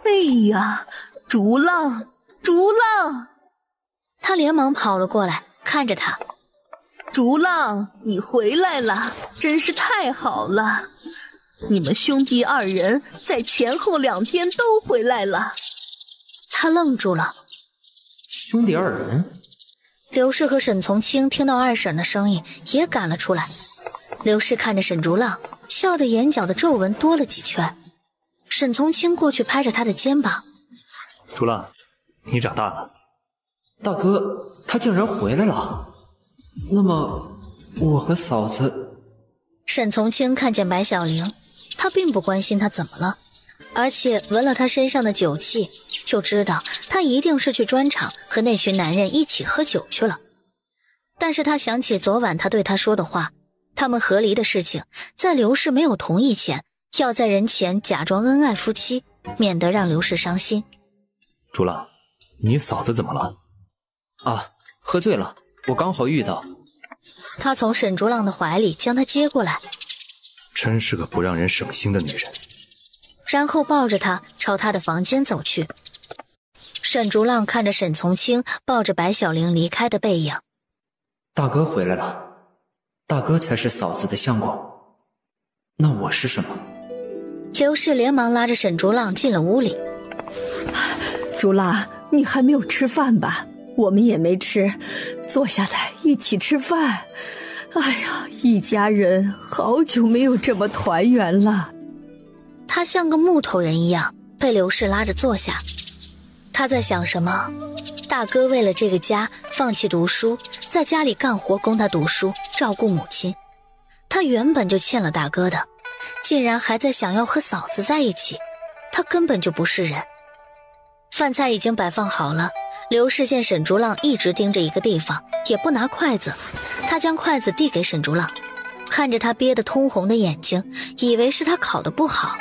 哎呀，竹浪，竹浪！她连忙跑了过来，看着他。竹浪，你回来了，真是太好了。你们兄弟2人在前后2天都回来了。他愣住了。兄弟2人？刘氏和沈从清听到二婶的声音也赶了出来。刘氏看着沈竹浪，笑得眼角的皱纹多了几圈。沈从清过去拍着他的肩膀：竹浪，你长大了。大哥，他竟然回来了。那么我和嫂子……沈从清看见白小玲，他并不关心她怎么了，而且闻了她身上的酒气，就知道她一定是去砖厂和那群男人一起喝酒去了。但是他想起昨晚他对他说的话，他们和离的事情，在刘氏没有同意前，要在人前假装恩爱夫妻，免得让刘氏伤心。竹浪，你嫂子怎么了？啊，喝醉了，我刚好遇到。他从沈竹浪的怀里将她接过来，真是个不让人省心的女人。然后抱着她朝他的房间走去。沈竹浪看着沈从清抱着白小玲离开的背影。大哥回来了，大哥才是嫂子的相公，那我是什么？刘氏连忙拉着沈竹浪进了屋里。竹浪，你还没有吃饭吧？我们也没吃，坐下来一起吃饭。哎呀，一家人好久没有这么团圆了。他像个木头人一样被刘氏拉着坐下。他在想什么？大哥为了这个家放弃读书，在家里干活供他读书，照顾母亲。他原本就欠了大哥的，竟然还在想要和嫂子在一起，他根本就不是人。饭菜已经摆放好了，刘氏见沈竹浪一直盯着一个地方，也不拿筷子，他将筷子递给沈竹浪，看着他憋得通红的眼睛，以为是他考得不好。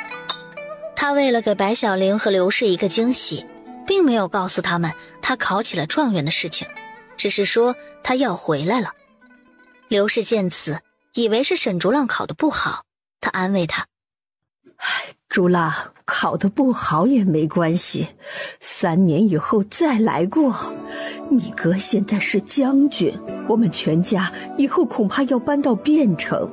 他为了给白小玲和刘氏一个惊喜，并没有告诉他们他考起了状元的事情，只是说他要回来了。刘氏见此，以为是沈竹浪考得不好，他安慰他：竹浪，考得不好也没关系，3年以后再来过。你哥现在是将军，我们全家以后恐怕要搬到汴城，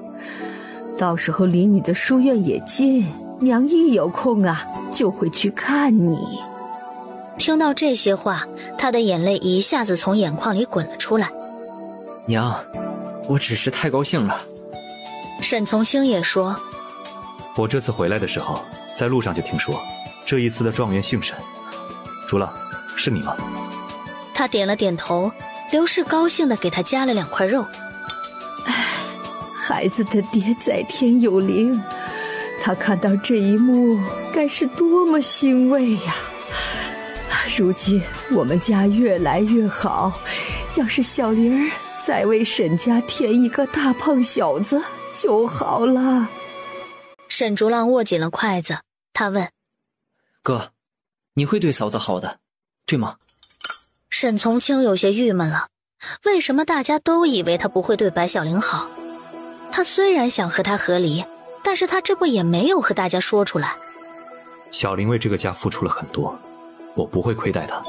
到时候离你的书院也近，娘一有空啊就会去看你。听到这些话，他的眼泪一下子从眼眶里滚了出来。娘，我只是太高兴了。沈从清也说，我这次回来的时候，在路上就听说，这一次的状元姓沈。竹浪，是你吗？他点了点头。刘氏高兴地给他夹了2块肉。孩子的爹在天有灵，他看到这一幕该是多么欣慰呀！如今我们家越来越好，要是小玲儿再为沈家添一个大胖小子就好了。沈竹浪握紧了筷子，他问：哥，你会对嫂子好的，对吗？沈从清有些郁闷了，为什么大家都以为他不会对白小玲好？他虽然想和她和离，但是他这不也没有和大家说出来。小玲为这个家付出了很多，我不会亏待她。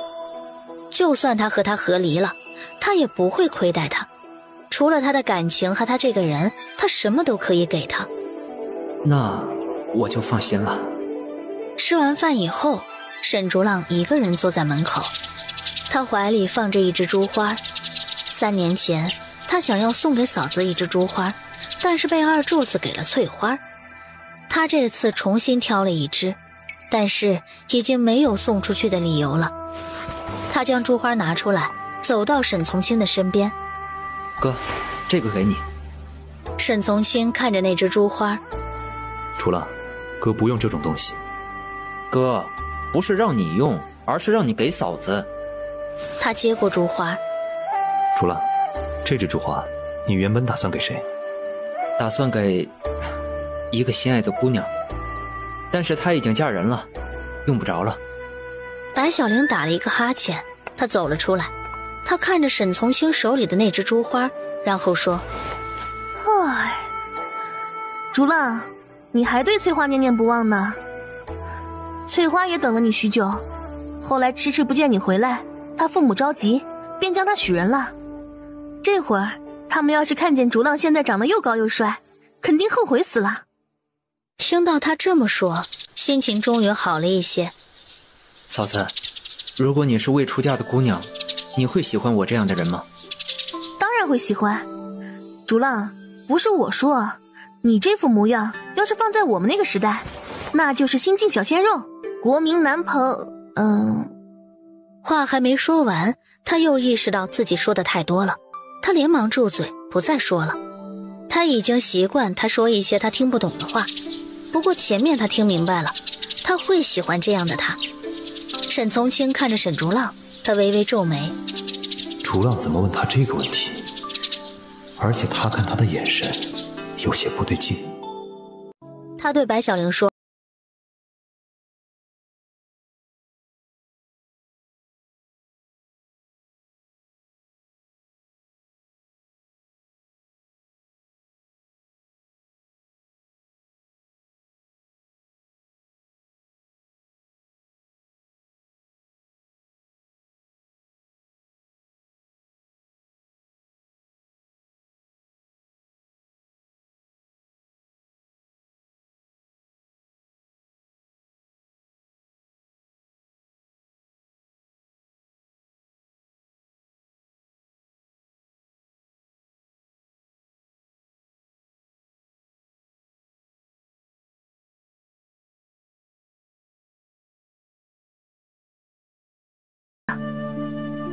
就算他和她和离了，他也不会亏待她。除了他的感情和他这个人，他什么都可以给他。那我就放心了。吃完饭以后，沈竹浪一个人坐在门口，他怀里放着一只珠花。3年前，他想要送给嫂子一只珠花，但是被二柱子给了翠花。他这次重新挑了一只，但是已经没有送出去的理由了。他将珠花拿出来，走到沈从清的身边。哥，这个给你。沈从清看着那只珠花。楚浪，哥不用这种东西。哥，不是让你用，而是让你给嫂子。他接过珠花。楚浪，这只珠花你原本打算给谁？打算给一个心爱的姑娘，但是她已经嫁人了，用不着了。白小玲打了一个哈欠，她走了出来。她看着沈从清手里的那只珠花，然后说：唉，竹浪，你还对翠花念念不忘呢。翠花也等了你许久，后来迟迟不见你回来，她父母着急，便将她许人了。这会儿他们要是看见竹浪现在长得又高又帅，肯定后悔死了。听到他这么说，心情终于好了一些。嫂子，如果你是未出嫁的姑娘，你会喜欢我这样的人吗？当然会喜欢。竹浪，不是我说，你这副模样要是放在我们那个时代，那就是新晋小鲜肉，国民男朋话还没说完，他又意识到自己说的太多了，他连忙住嘴，不再说了。他已经习惯他说一些他听不懂的话，不过前面他听明白了，他会喜欢这样的他。沈从清看着沈竹浪，他微微皱眉。竹浪怎么问他这个问题？而且他看他的眼神有些不对劲。他对白小玲说：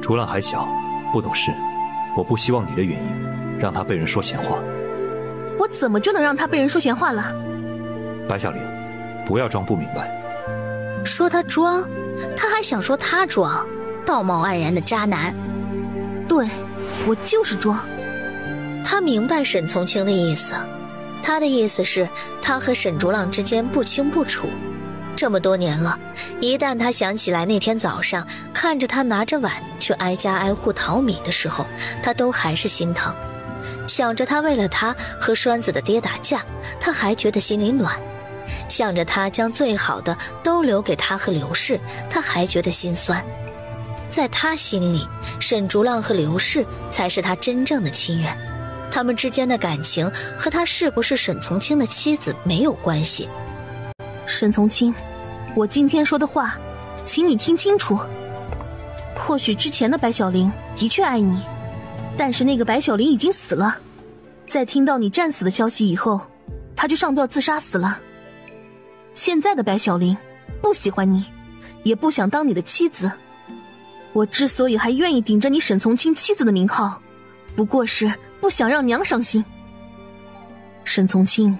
竹浪还小，不懂事，我不希望你的原因让他被人说闲话。我怎么就能让他被人说闲话了？白小玲，不要装不明白。说他装，他还想说他装，道貌岸然的渣男。对，我就是装。他明白沈从清的意思，他的意思是他和沈竹浪之间不清不楚。这么多年了，一旦他想起来那天早上看着他拿着碗去挨家挨户淘米的时候，他都还是心疼。想着他为了他和栓子的爹打架，他还觉得心里暖。想着他将最好的都留给他和刘氏，他还觉得心酸。在他心里，沈竹浪和刘氏才是他真正的亲人，他们之间的感情和他是不是沈从清的妻子没有关系。沈从清，我今天说的话，请你听清楚。或许之前的白小玲的确爱你，但是那个白小玲已经死了。在听到你战死的消息以后，她就上吊自杀死了。现在的白小玲不喜欢你，也不想当你的妻子。我之所以还愿意顶着你沈从清妻子的名号，不过是不想让娘伤心。沈从清，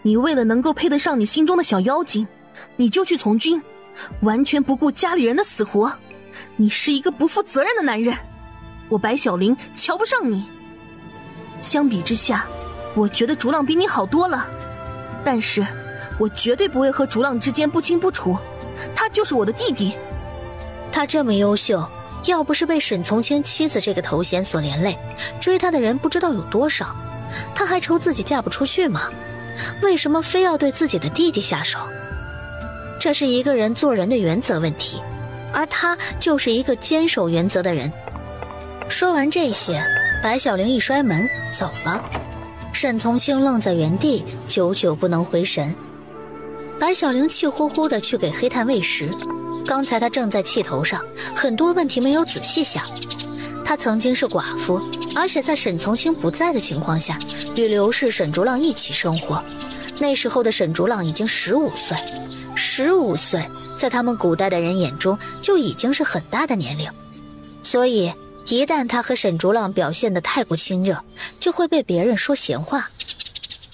你为了能够配得上你心中的小妖精，你就去从军，完全不顾家里人的死活。你是一个不负责任的男人，我白小玲瞧不上你。相比之下，我觉得竹浪比你好多了，但是我绝对不会和竹浪之间不清不楚，他就是我的弟弟。他这么优秀，要不是被沈从清妻子这个头衔所连累，追他的人不知道有多少，他还愁自己嫁不出去吗？为什么非要对自己的弟弟下手？这是一个人做人的原则问题，而他就是一个坚守原则的人。说完这些，白小玲一摔门走了。沈从清愣在原地，久久不能回神。白小玲气呼呼地去给黑炭喂食，刚才他正在气头上，很多问题没有仔细想。他曾经是寡妇，而且在沈从清不在的情况下，与刘氏、沈竹浪一起生活。那时候的沈竹浪已经15岁，15岁在他们古代的人眼中就已经是很大的年龄，所以一旦他和沈竹浪表现得太过亲热，就会被别人说闲话。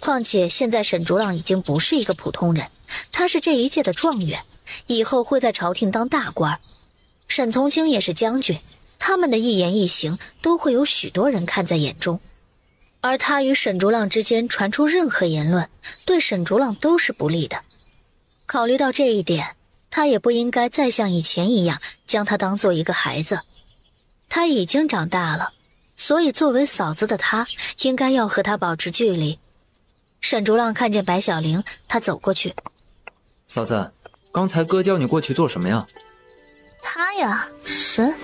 况且现在沈竹浪已经不是一个普通人，他是这一届的状元，以后会在朝廷当大官。沈从清也是将军，他们的一言一行都会有许多人看在眼中。而他与沈竹浪之间传出任何言论，对沈竹浪都是不利的。考虑到这一点，他也不应该再像以前一样将他当做一个孩子。他已经长大了，所以作为嫂子的他应该要和他保持距离。沈竹浪看见白小玲，他走过去。嫂子，刚才哥叫你过去做什么呀？他呀，神。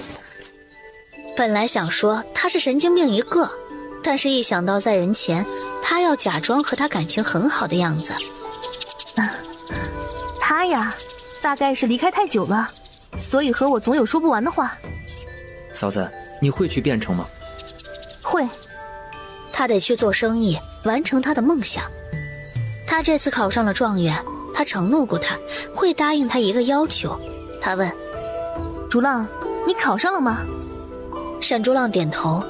本来想说他是神经病一个，但是一想到在人前他要假装和他感情很好的样子。他呀，大概是离开太久了，所以和我总有说不完的话。嫂子，你会去汴城吗？会。他得去做生意，完成他的梦想。他这次考上了状元，他承诺过他会答应他一个要求。他问：竹浪，你考上了吗？沈竹浪点头，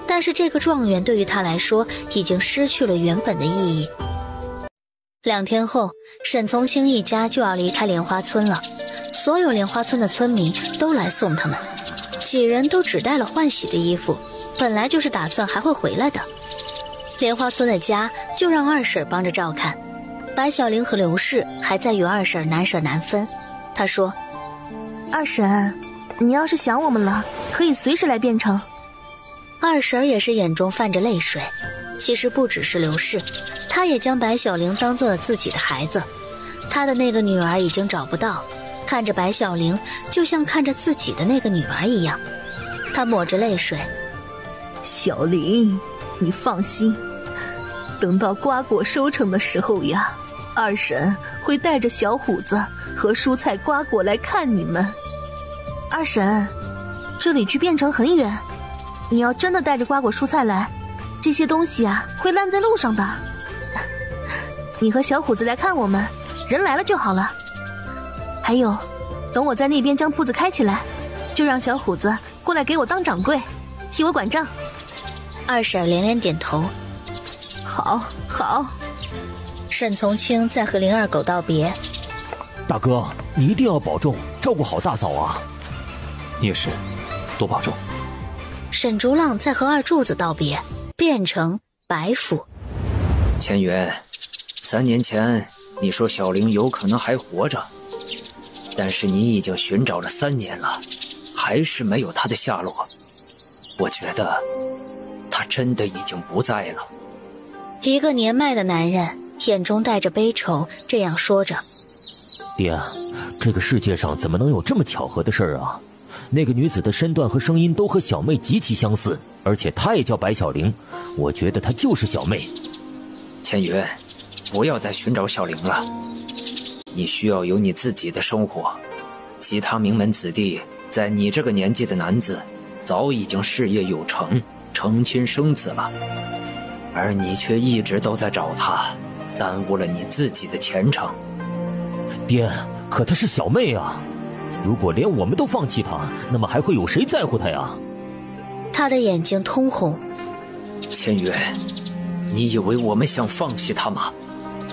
但是这个状元对于他来说已经失去了原本的意义。2天后，沈从清一家就要离开莲花村了，所有莲花村的村民都来送他们，几人都只带了换洗的衣服，本来就是打算还会回来的。莲花村的家就让二婶帮着照看，白小玲和刘氏还在与二婶难舍难分。她说：二婶，你要是想我们了，可以随时来汴城。二婶也是眼中泛着泪水，其实不只是刘氏，她也将白小玲当做了自己的孩子。她的那个女儿已经找不到，看着白小玲就像看着自己的那个女儿一样。她抹着泪水：小玲，你放心，等到瓜果收成的时候呀，二婶会带着小虎子和蔬菜瓜果来看你们。二婶，这里去汴城很远，你要真的带着瓜果蔬菜来，这些东西啊会烂在路上的。你和小虎子来看我们，人来了就好了。还有，等我在那边将铺子开起来，就让小虎子过来给我当掌柜，替我管账。二婶连连点头：好好。沈从清在和灵二狗道别：大哥，你一定要保重，照顾好大嫂啊。你也是，多保重。沈竹浪在和二柱子道别，汴城白府。千元，3年前你说小玲有可能还活着，但是你已经寻找了3年了，还是没有她的下落。我觉得她真的已经不在了。一个年迈的男人眼中带着悲愁，这样说着：爹，这个世界上怎么能有这么巧合的事儿啊？那个女子的身段和声音都和小妹极其相似，而且她也叫白小玲，我觉得她就是小妹。千云，不要再寻找小玲了，你需要有你自己的生活。其他名门子弟在你这个年纪的男子早已经事业有成，成亲生子了，而你却一直都在找她，耽误了你自己的前程。爹，可她是小妹啊，如果连我们都放弃她，那么还会有谁在乎她呀？他的眼睛通红。千云，你以为我们想放弃她吗？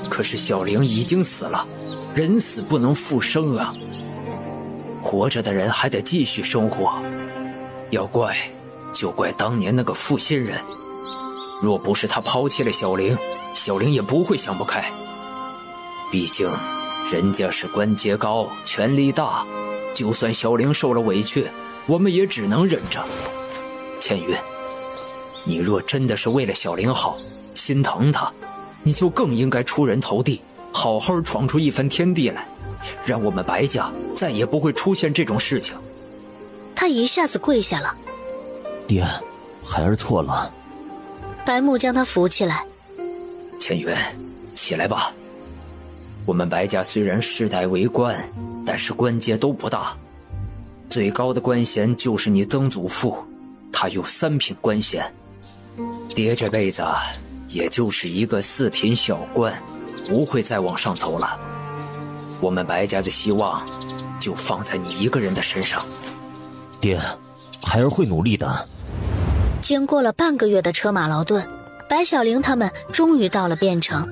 可是小玲已经死了，人死不能复生啊，活着的人还得继续生活。要怪就怪当年那个负心人，若不是他抛弃了小玲，小玲也不会想不开。毕竟人家是官阶高，权力大，就算小玲受了委屈，我们也只能忍着。千云，你若真的是为了小玲好，心疼她，你就更应该出人头地，好好闯出一番天地来，让我们白家再也不会出现这种事情。他一下子跪下了：爹，孩儿错了。白木将他扶起来：千云，起来吧。我们白家虽然世代为官，但是官阶都不大，最高的官衔就是你曾祖父，他有3品官衔。爹这辈子也就是一个4品小官，不会再往上走了。我们白家的希望就放在你一个人的身上。爹，孩儿会努力的。经过了半个月的车马劳顿，白小玲他们终于到了汴城。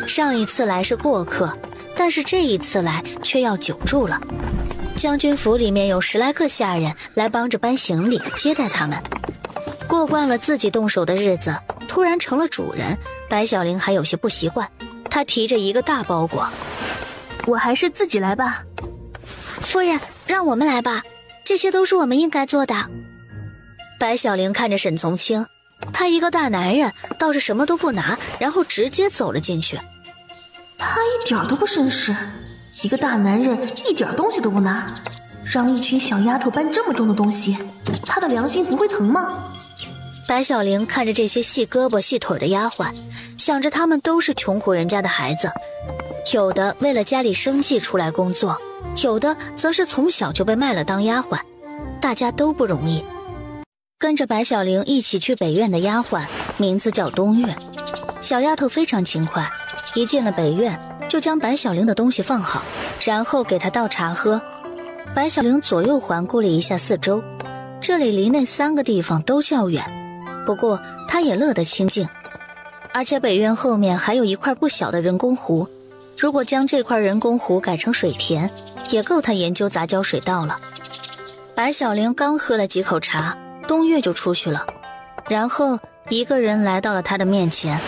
上一次来是过客，但是这一次来却要久住了。将军府里面有10来个下人来帮着搬行李接待他们。过惯了自己动手的日子，突然成了主人，白小玲还有些不习惯。她提着一个大包裹，我还是自己来吧。夫人，让我们来吧，这些都是我们应该做的。白小玲看着沈从清，他一个大男人倒是什么都不拿，然后直接走了进去。他一点都不绅士，一个大男人一点东西都不拿，让一群小丫头搬这么重的东西，他的良心不会疼吗？白小玲看着这些细胳膊细腿的丫鬟，想着他们都是穷苦人家的孩子，有的为了家里生计出来工作，有的则是从小就被卖了当丫鬟，大家都不容易。跟着白小玲一起去北院的丫鬟名字叫冬月，小丫头非常勤快，一进了北院就将白小玲的东西放好，然后给她倒茶喝。白小玲左右环顾了一下四周，这里离那3个地方都较远，不过她也乐得清静。而且北院后面还有一块不小的人工湖，如果将这块人工湖改成水田，也够她研究杂交水稻了。白小玲刚喝了几口茶，冬月就出去了，然后一个人来到了他的面前。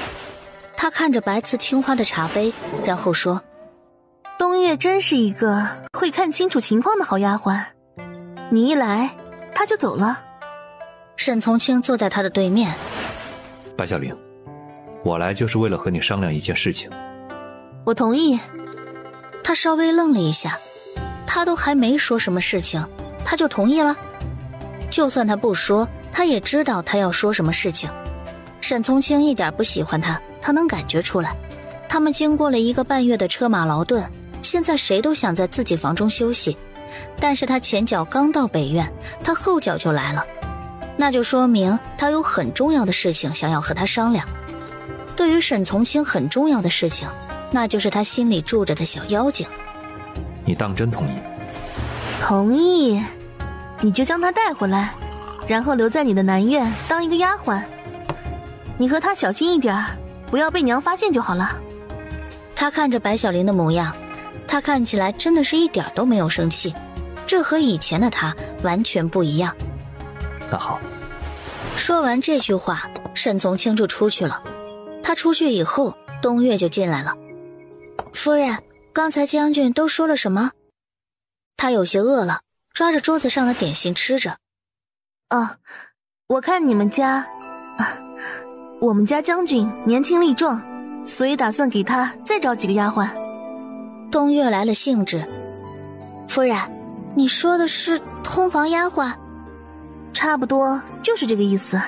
他看着白瓷青花的茶杯，然后说：冬月真是一个会看清楚情况的好丫鬟，你一来他就走了。沈从清坐在他的对面。白小玲，我来就是为了和你商量一件事情。我同意。他稍微愣了一下，他都还没说什么事情，他就同意了？就算他不说，他也知道他要说什么事情。沈从清一点不喜欢他，他能感觉出来。他们经过了1个半月的车马劳顿，现在谁都想在自己房中休息，但是他前脚刚到北院，他后脚就来了，那就说明他有很重要的事情想要和他商量。对于沈从清很重要的事情，那就是他心里住着的小妖精。你当真同意？同意。你就将她带回来，然后留在你的南院当一个丫鬟。你和她小心一点，不要被娘发现就好了。他看着白小玲的模样，他看起来真的是一点都没有生气，这和以前的他完全不一样。那好。说完这句话，沈从清就出去了。他出去以后，冬月就进来了。夫人，刚才将军都说了什么？他有些饿了，抓着桌子上的点心吃着。我看你们家我们家将军年轻力壮，所以打算给他再找几个丫鬟。冬月来了兴致。夫人，你说的是通房丫鬟？差不多就是这个意思。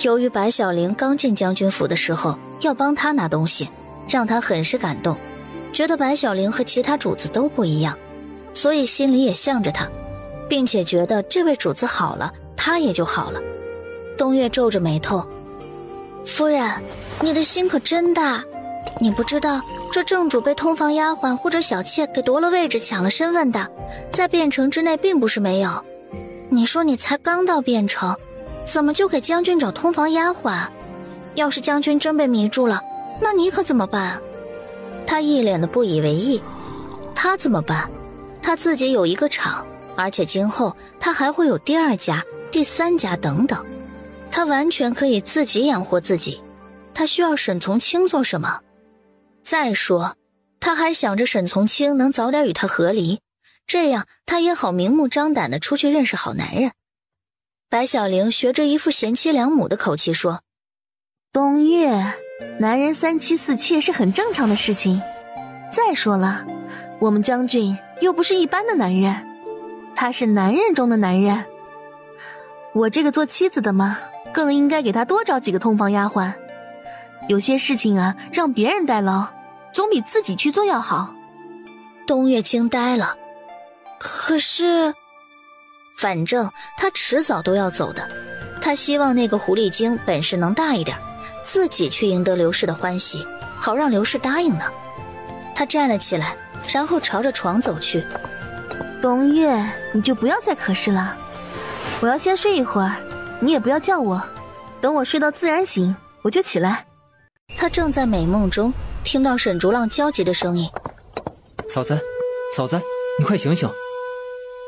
由于白小玲刚进将军府的时候要帮他拿东西，让他很是感动，觉得白小玲和其他主子都不一样，所以心里也向着他，并且觉得这位主子好了，他也就好了。冬月皱着眉头。夫人，你的心可真大，你不知道这正主被通房丫鬟或者小妾给夺了位置抢了身份的，在汴城之内并不是没有。你说你才刚到汴城，怎么就给将军找通房丫鬟？要是将军真被迷住了，那你可怎么办？他一脸的不以为意。他怎么办？他自己有一个厂，而且今后他还会有第2家、第3家等等，他完全可以自己养活自己。他需要沈从清做什么？再说，他还想着沈从清能早点与他和离，这样他也好明目张胆地出去认识好男人。白小玲学着一副贤妻良母的口气说：冬月，男人3妻4妾是很正常的事情。再说了，我们将军又不是一般的男人，他是男人中的男人。我这个做妻子的嘛，更应该给他多找几个通房丫鬟。有些事情啊，让别人代劳，总比自己去做要好。东岳惊呆了，可是反正他迟早都要走的，他希望那个狐狸精本事能大一点，自己去赢得刘氏的欢喜，好让刘氏答应呢。他站了起来，然后朝着床走去。东岳，你就不要再可视了，我要先睡一会儿，你也不要叫我，等我睡到自然醒我就起来。他正在美梦中听到沈竹浪焦急的声音：嫂子，嫂子，你快醒醒！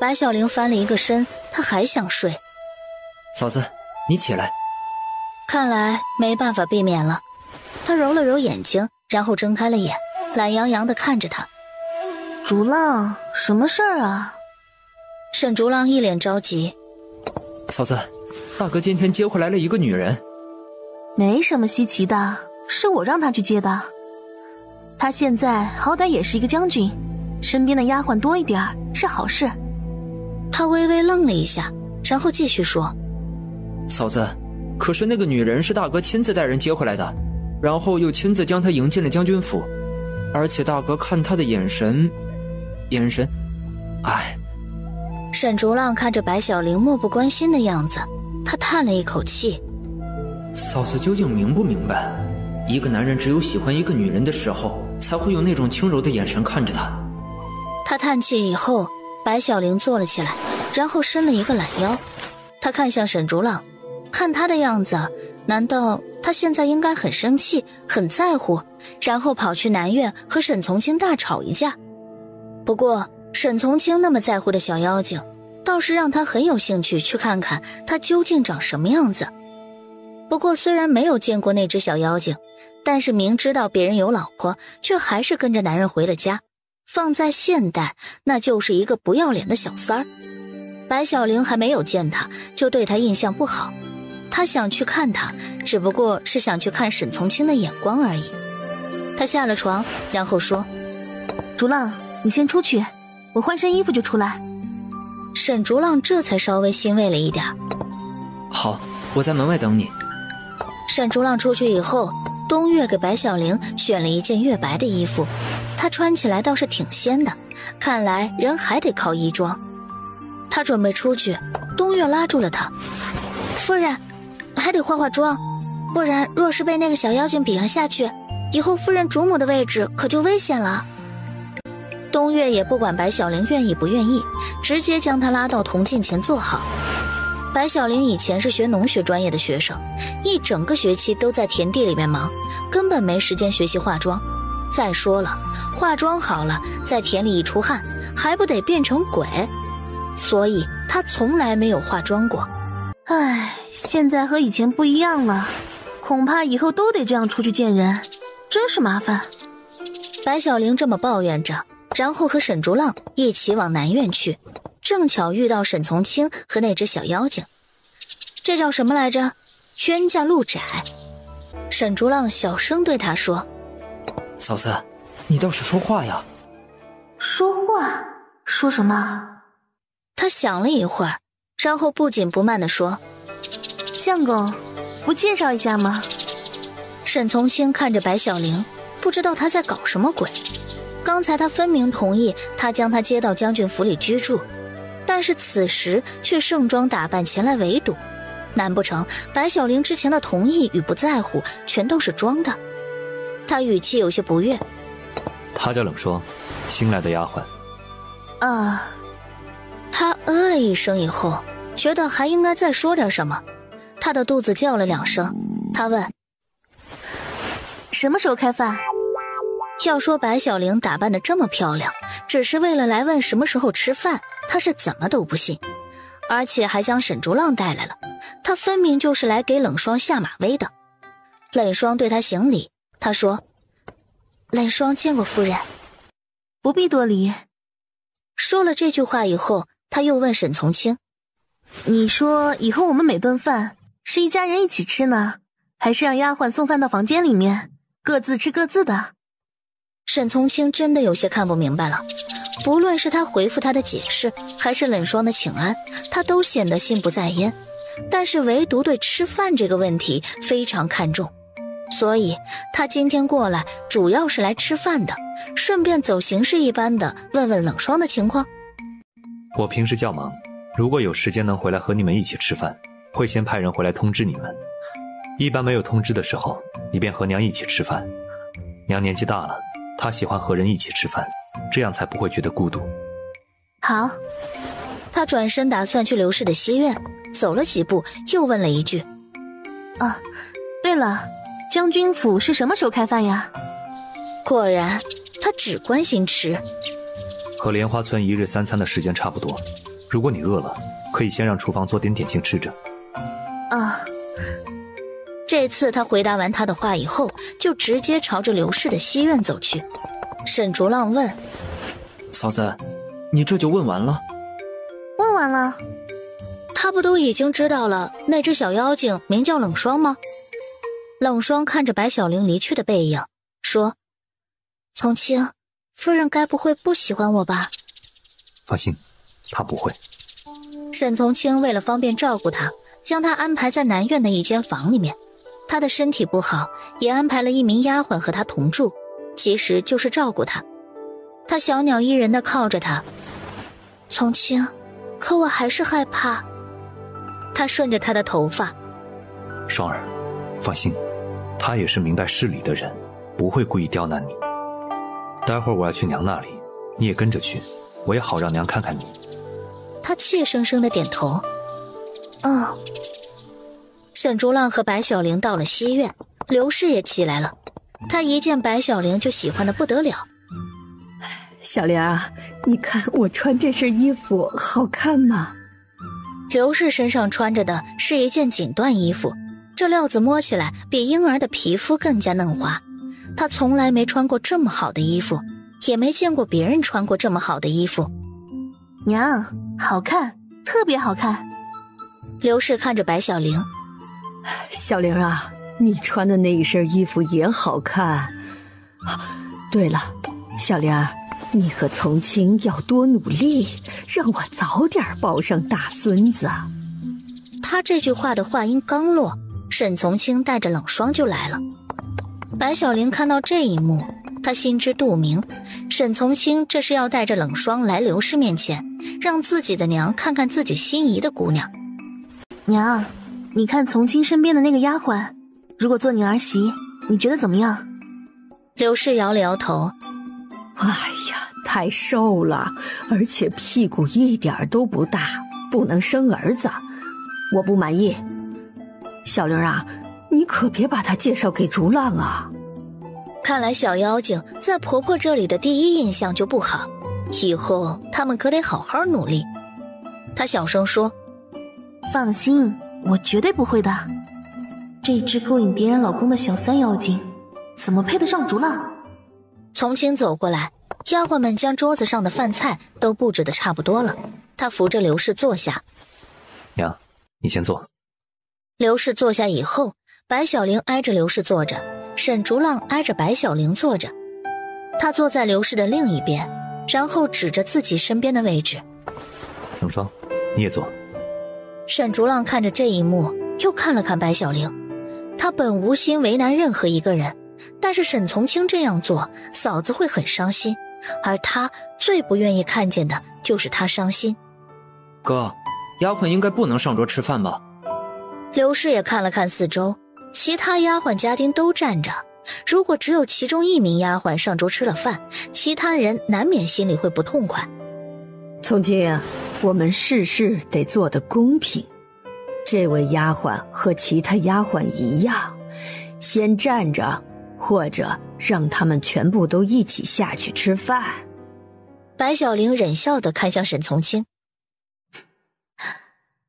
白小玲翻了一个身，她还想睡。嫂子，你起来。看来没办法避免了。她揉了揉眼睛，然后睁开了眼，懒洋洋地看着他。竹浪，什么事儿啊？沈竹浪一脸着急。嫂子，大哥今天接回来了一个女人。没什么稀奇的，是我让他去接的。他现在好歹也是一个将军，身边的丫鬟多一点是好事。他微微愣了一下，然后继续说：嫂子，可是那个女人是大哥亲自带人接回来的，然后又亲自将她迎进了将军府，而且大哥看她的眼神，唉。沈竹浪看着白小玲漠不关心的样子，他叹了一口气。嫂子究竟明不明白，一个男人只有喜欢一个女人的时候，才会用那种轻柔的眼神看着她。他叹气以后，白小玲坐了起来，然后伸了一个懒腰。他看向沈竹浪，看他的样子，难道他现在应该很生气，很在乎，然后跑去南院和沈从清大吵一架？不过沈从清那么在乎的小妖精，倒是让他很有兴趣去看看他究竟长什么样子。不过虽然没有见过那只小妖精，但是明知道别人有老婆，却还是跟着男人回了家，放在现代那就是一个不要脸的小三儿。白小玲还没有见他就对他印象不好，他想去看他，只不过是想去看沈从清的眼光而已。他下了床，然后说：竹浪，你先出去，我换身衣服就出来。沈竹浪这才稍微欣慰了一点。好，我在门外等你。沈竹浪出去以后，东岳给白小玲选了一件月白的衣服，她穿起来倒是挺仙的，看来人还得靠衣装。她准备出去，东岳拉住了她：夫人，还得化化妆，不然若是被那个小妖精比了下去，以后夫人主母的位置可就危险了。东岳也不管白小玲愿意不愿意，直接将她拉到铜镜前坐好。白小玲以前是学农学专业的学生，一整个学期都在田地里面忙，根本没时间学习化妆。再说了，化妆好了，在田里一出汗，还不得变成鬼？所以她从来没有化妆过。唉，现在和以前不一样了，恐怕以后都得这样出去见人，真是麻烦。白小玲这么抱怨着，然后和沈竹浪一起往南院去，正巧遇到沈从清和那只小妖精。这叫什么来着？冤家路窄。沈竹浪小声对他说：嫂子，你倒是说话呀。说话？说什么？他想了一会儿，然后不紧不慢地说：相公，不介绍一下吗？沈从清看着白小玲，不知道他在搞什么鬼。刚才他分明同意他将他接到将军府里居住，但是此时却盛装打扮前来围堵，难不成白小玲之前的同意与不在乎全都是装的？他语气有些不悦。他叫冷霜，新来的丫鬟。他了一声以后，觉得还应该再说点什么。他的肚子叫了2声，他问：什么时候开饭？要说白小玲打扮得这么漂亮，只是为了来问什么时候吃饭，他是怎么都不信。而且还将沈竹浪带来了，他分明就是来给冷霜下马威的。冷霜对他行礼，他说：冷霜见过夫人。不必多礼。说了这句话以后，他又问沈从清：你说以后我们每顿饭是一家人一起吃呢，还是让丫鬟送饭到房间里面，各自吃各自的？沈从清真的有些看不明白了，不论是他回复他的解释，还是冷霜的请安，他都显得心不在焉，但是唯独对吃饭这个问题非常看重。所以他今天过来主要是来吃饭的，顺便走形式一般的问问冷霜的情况。我平时较忙，如果有时间能回来和你们一起吃饭，会先派人回来通知你们。一般没有通知的时候，你便和娘一起吃饭。娘年纪大了，她喜欢和人一起吃饭，这样才不会觉得孤独。好。他转身打算去刘氏的西院，走了几步又问了一句：啊，对了，将军府是什么时候开饭呀？果然他只关心吃。和莲花村一日3餐的时间差不多，如果你饿了，可以先让厨房做点点心吃着。啊。这次他回答完他的话以后，就直接朝着刘氏的西院走去。沈竹浪问：嫂子，你这就问完了？问完了。他不都已经知道了那只小妖精名叫冷霜吗？冷霜看着白小玲离去的背影，说：从清，夫人该不会不喜欢我吧？放心，她不会。沈从清为了方便照顾她，将她安排在南院的一间房里面。她的身体不好，也安排了一名丫鬟和她同住，其实就是照顾她。她小鸟依人地靠着她。从清，可我还是害怕。他顺着她的头发。双儿，放心，他也是明白事理的人，不会故意刁难你。待会儿我要去娘那里，你也跟着去，我也好让娘看看你。他怯生生地点头。沈竹浪和白小玲到了西院，刘氏也起来了。他一见白小玲就喜欢得不得了。小玲啊，你看我穿这身衣服好看吗？刘氏身上穿着的是一件锦缎衣服，这料子摸起来比婴儿的皮肤更加嫩滑。她从来没穿过这么好的衣服，也没见过别人穿过这么好的衣服。娘，好看，特别好看。刘氏看着白小玲。小玲啊，你穿的那一身衣服也好看。对了，小玲，你和从清要多努力，让我早点抱上大孙子。他这句话的话音刚落，沈从清带着冷霜就来了。白小玲看到这一幕，她心知肚明，沈从清这是要带着冷霜来刘氏面前，让自己的娘看看自己心仪的姑娘。娘，你看从清身边的那个丫鬟，如果做你儿媳，你觉得怎么样？刘氏摇了摇头。哎呀，太瘦了，而且屁股一点都不大，不能生儿子，我不满意。小玲啊，你可别把她介绍给竹浪啊。看来小妖精在婆婆这里的第一印象就不好，以后他们可得好好努力。她小声说：放心，我绝对不会的。这只勾引别人老公的小三妖精，怎么配得上竹浪？从清走过来，丫鬟们将桌子上的饭菜都布置得差不多了。她扶着刘氏坐下。娘，你先坐。刘氏坐下以后，白小玲挨着刘氏坐着，沈竹浪挨着白小玲坐着。她坐在刘氏的另一边，然后指着自己身边的位置。冷霜，你也坐。沈竹浪看着这一幕，又看了看白小玲。他本无心为难任何一个人，但是沈从清这样做，嫂子会很伤心，而他最不愿意看见的就是他伤心。哥，丫鬟应该不能上桌吃饭吧？刘氏也看了看四周，其他丫鬟家丁都站着，如果只有其中一名丫鬟上桌吃了饭，其他人难免心里会不痛快。从清，我们事事得做得公平。这位丫鬟和其他丫鬟一样，先站着，或者让他们全部都一起下去吃饭。白小玲忍笑地看向沈从清。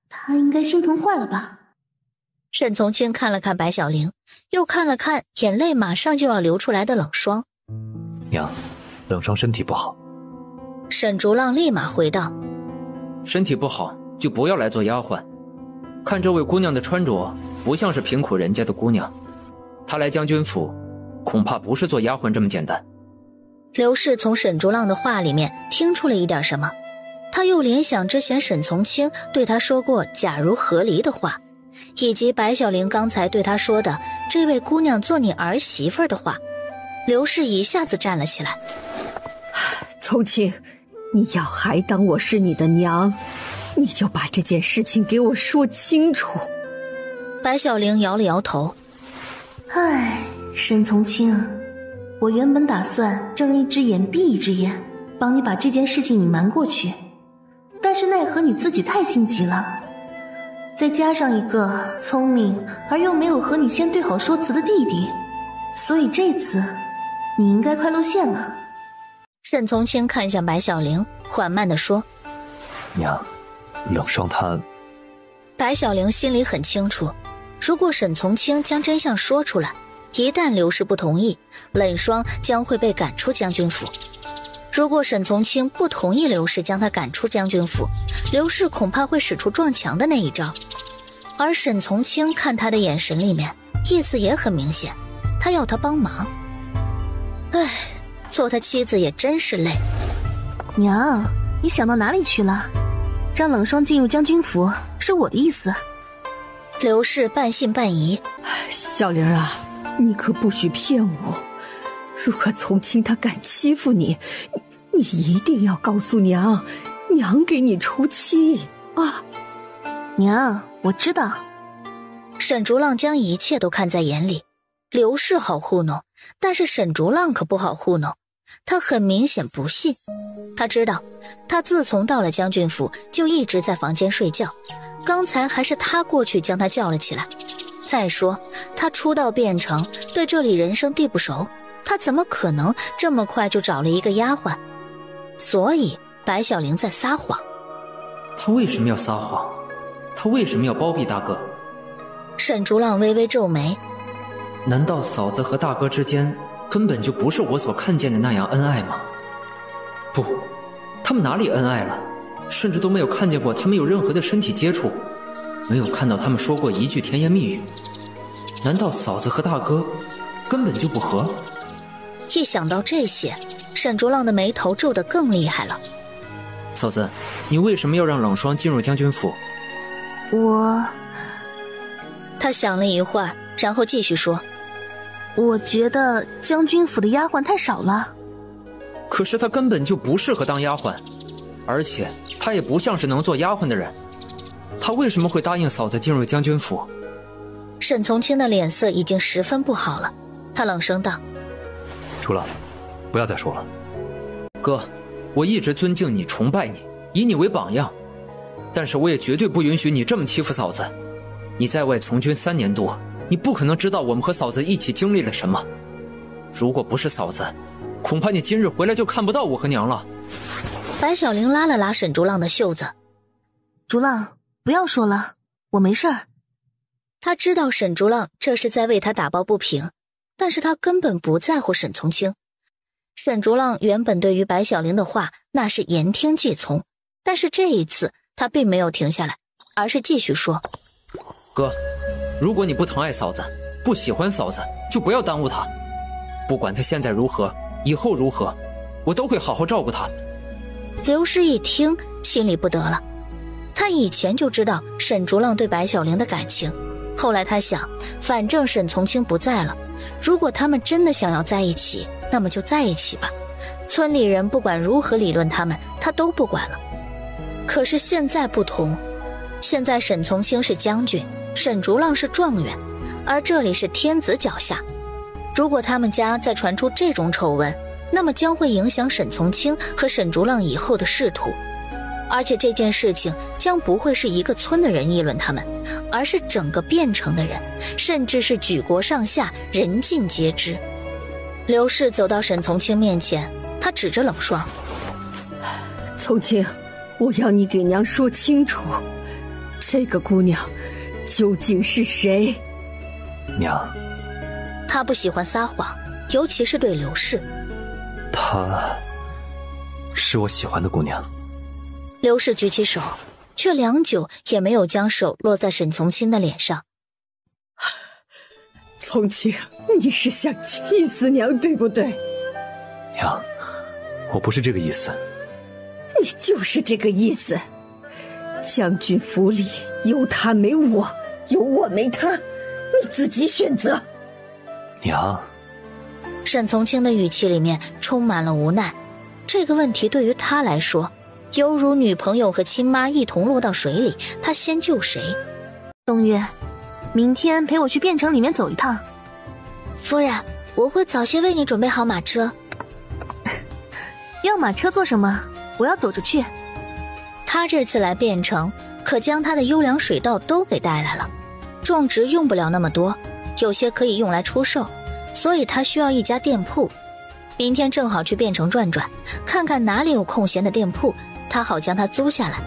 他应该心疼坏了吧？沈从清看了看白小玲，又看了看眼泪马上就要流出来的冷霜。娘，冷霜身体不好。沈竹浪立马回道：身体不好就不要来做丫鬟。看这位姑娘的穿着，不像是贫苦人家的姑娘，她来将军府恐怕不是做丫鬟这么简单。刘氏从沈竹浪的话里面听出了一点什么，他又联想之前沈从清对他说过假如和离的话，以及白小玲刚才对他说的这位姑娘做你儿媳妇的话，刘氏一下子站了起来。从清，你要还当我是你的娘，你就把这件事情给我说清楚。白小玲摇了摇头。唉，沈从清，我原本打算睁一只眼闭一只眼，帮你把这件事情隐瞒过去，但是奈何你自己太心急了，再加上一个聪明而又没有和你先对好说辞的弟弟，所以这次你应该快露馅了。沈从清看向白小玲，缓慢地说：娘，冷霜他……白小玲心里很清楚，如果沈从清将真相说出来，一旦刘氏不同意，冷霜将会被赶出将军府。如果沈从清不同意刘氏将他赶出将军府，刘氏恐怕会使出撞墙的那一招。而沈从清看他的眼神里面，意思也很明显，他要他帮忙。唉，做他妻子也真是累。娘，你想到哪里去了？让冷霜进入将军府是我的意思。刘氏半信半疑。小玲啊，你可不许骗我，如果从清他敢欺负你，你一定要告诉娘，娘给你出气啊！娘，我知道。沈竹浪将一切都看在眼里，刘氏好糊弄，但是沈竹浪可不好糊弄。他很明显不信，他知道他自从到了将军府就一直在房间睡觉，刚才还是他过去将他叫了起来。再说他初到汴城，对这里人生地不熟，他怎么可能这么快就找了一个丫鬟？所以白小玲在撒谎。他为什么要撒谎？他为什么要包庇大哥？沈竹浪微微皱眉。难道嫂子和大哥之间根本就不是我所看见的那样恩爱吗？不，他们哪里恩爱了？甚至都没有看见过他们有任何的身体接触，没有看到他们说过一句甜言蜜语。难道嫂子和大哥根本就不和？一想到这些，沈竹浪的眉头皱得更厉害了。嫂子，你为什么要让冷霜进入将军府？他想了一会儿，然后继续说：我觉得将军府的丫鬟太少了。可是她根本就不适合当丫鬟，而且她也不像是能做丫鬟的人，她为什么会答应嫂子进入将军府？沈从清的脸色已经十分不好了，他冷声道：竹浪，不要再说了。哥，我一直尊敬你，崇拜你，以你为榜样，但是我也绝对不允许你这么欺负嫂子。你在外从军3年多，你不可能知道我们和嫂子一起经历了什么。如果不是嫂子，恐怕你今日回来就看不到我和娘了。白小玲拉了拉沈竹浪的袖子。竹浪，不要说了，我没事儿。他知道沈竹浪这是在为他打抱不平，但是他根本不在乎沈从清。沈竹浪原本对于白小玲的话那是言听计从，但是这一次他并没有停下来，而是继续说：哥，如果你不疼爱嫂子，不喜欢嫂子，就不要耽误她。不管她现在如何，以后如何，我都会好好照顾她。刘氏一听心里不得了，他以前就知道沈竹浪对白小玲的感情，后来他想，反正沈从清不在了，如果他们真的想要在一起，那么就在一起吧。村里人不管如何理论他们，他都不管了。可是现在不同，现在沈从清是将军，沈竹浪是状元，而这里是天子脚下。如果他们家再传出这种丑闻，那么将会影响沈从清和沈竹浪以后的仕途。而且这件事情将不会是一个村的人议论他们，而是整个汴城的人，甚至是举国上下，人尽皆知。刘氏走到沈从清面前，他指着冷霜：从清，我要你给娘说清楚，这个姑娘究竟是谁？娘，他不喜欢撒谎，尤其是对刘氏。她是我喜欢的姑娘。刘氏举起手，却良久也没有将手落在沈从清的脸上。从清，你是想气死娘对不对？娘，我不是这个意思。你就是这个意思。将军府里有他没我，有我没他，你自己选择。娘。沈从清的语气里面充满了无奈。这个问题对于他来说，犹如女朋友和亲妈一同落到水里，他先救谁？冬月，明天陪我去汴城里面走一趟。夫人，我会早些为你准备好马车。要马车做什么？我要走着去。他这次来汴城，可将他的优良水稻都给带来了。种植用不了那么多，有些可以用来出售，所以他需要一家店铺。明天正好去汴城转转，看看哪里有空闲的店铺，他好将它租下来。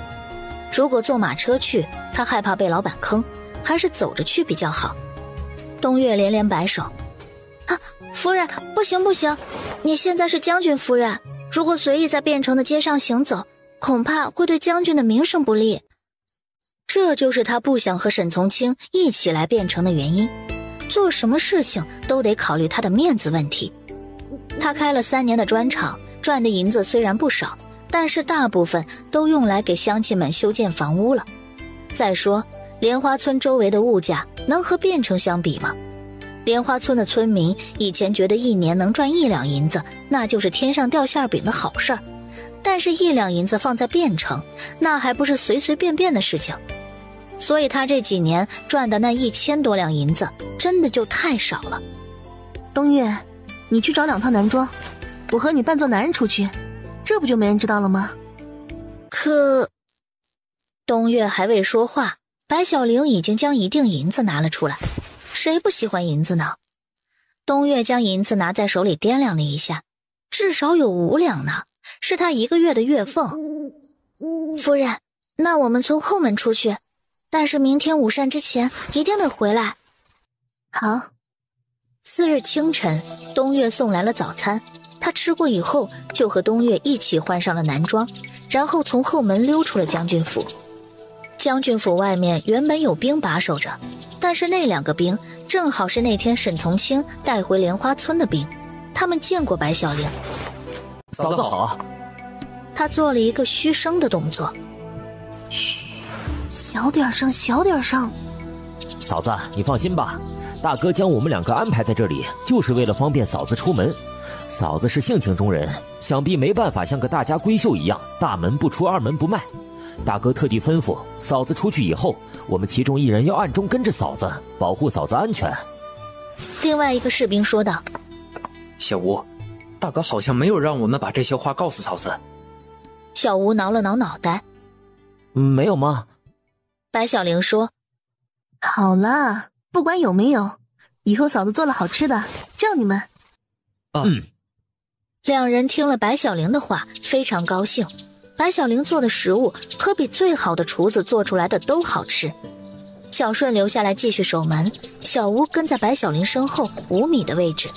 如果坐马车去，他害怕被老板坑，还是走着去比较好。冬月连连摆手：“啊，夫人，不行不行，你现在是将军夫人，如果随意在汴城的街上行走，恐怕会对将军的名声不利。”这就是他不想和沈从清一起来汴城的原因，做什么事情都得考虑他的面子问题。他开了3年的砖厂，赚的银子虽然不少，但是大部分都用来给乡亲们修建房屋了。再说莲花村周围的物价能和汴城相比吗？莲花村的村民以前觉得1年能赚1两银子，那就是天上掉馅饼的好事儿，但是1两银子放在汴城，那还不是随随便便的事情。所以他这几年赚的那1000多两银子真的就太少了。冬月，你去找2套男装，我和你扮作男人出去，这不就没人知道了吗？可……冬月还未说话，白小玲已经将一锭银子拿了出来。谁不喜欢银子呢？冬月将银子拿在手里掂量了一下，至少有5两呢，是他1个月的月俸。夫人，那我们从后门出去，但是明天午膳之前一定得回来。好。次日清晨，冬月送来了早餐，他吃过以后就和冬月一起换上了男装，然后从后门溜出了将军府。将军府外面原本有兵把守着，但是那2个兵正好是那天沈从清带回莲花村的兵，他们见过白小玲。嫂子好。他做了一个嘘声的动作。嘘，小点声，小点声。嫂子，你放心吧，大哥将我们2个安排在这里，就是为了方便嫂子出门。嫂子是性情中人，想必没办法像个大家闺秀一样，大门不出二门不迈。大哥特地吩咐，嫂子出去以后，我们其中1人要暗中跟着嫂子，保护嫂子安全。另外一个士兵说道：“小吴，大哥好像没有让我们把这些话告诉嫂子。”小吴挠了挠脑袋：“没有吗？”白小玲说：“好了，不管有没有，以后嫂子做了好吃的，叫你们。”2人听了白小玲的话，非常高兴。白小玲做的食物可比最好的厨子做出来的都好吃。小顺留下来继续守门，小吴跟在白小玲身后5米的位置。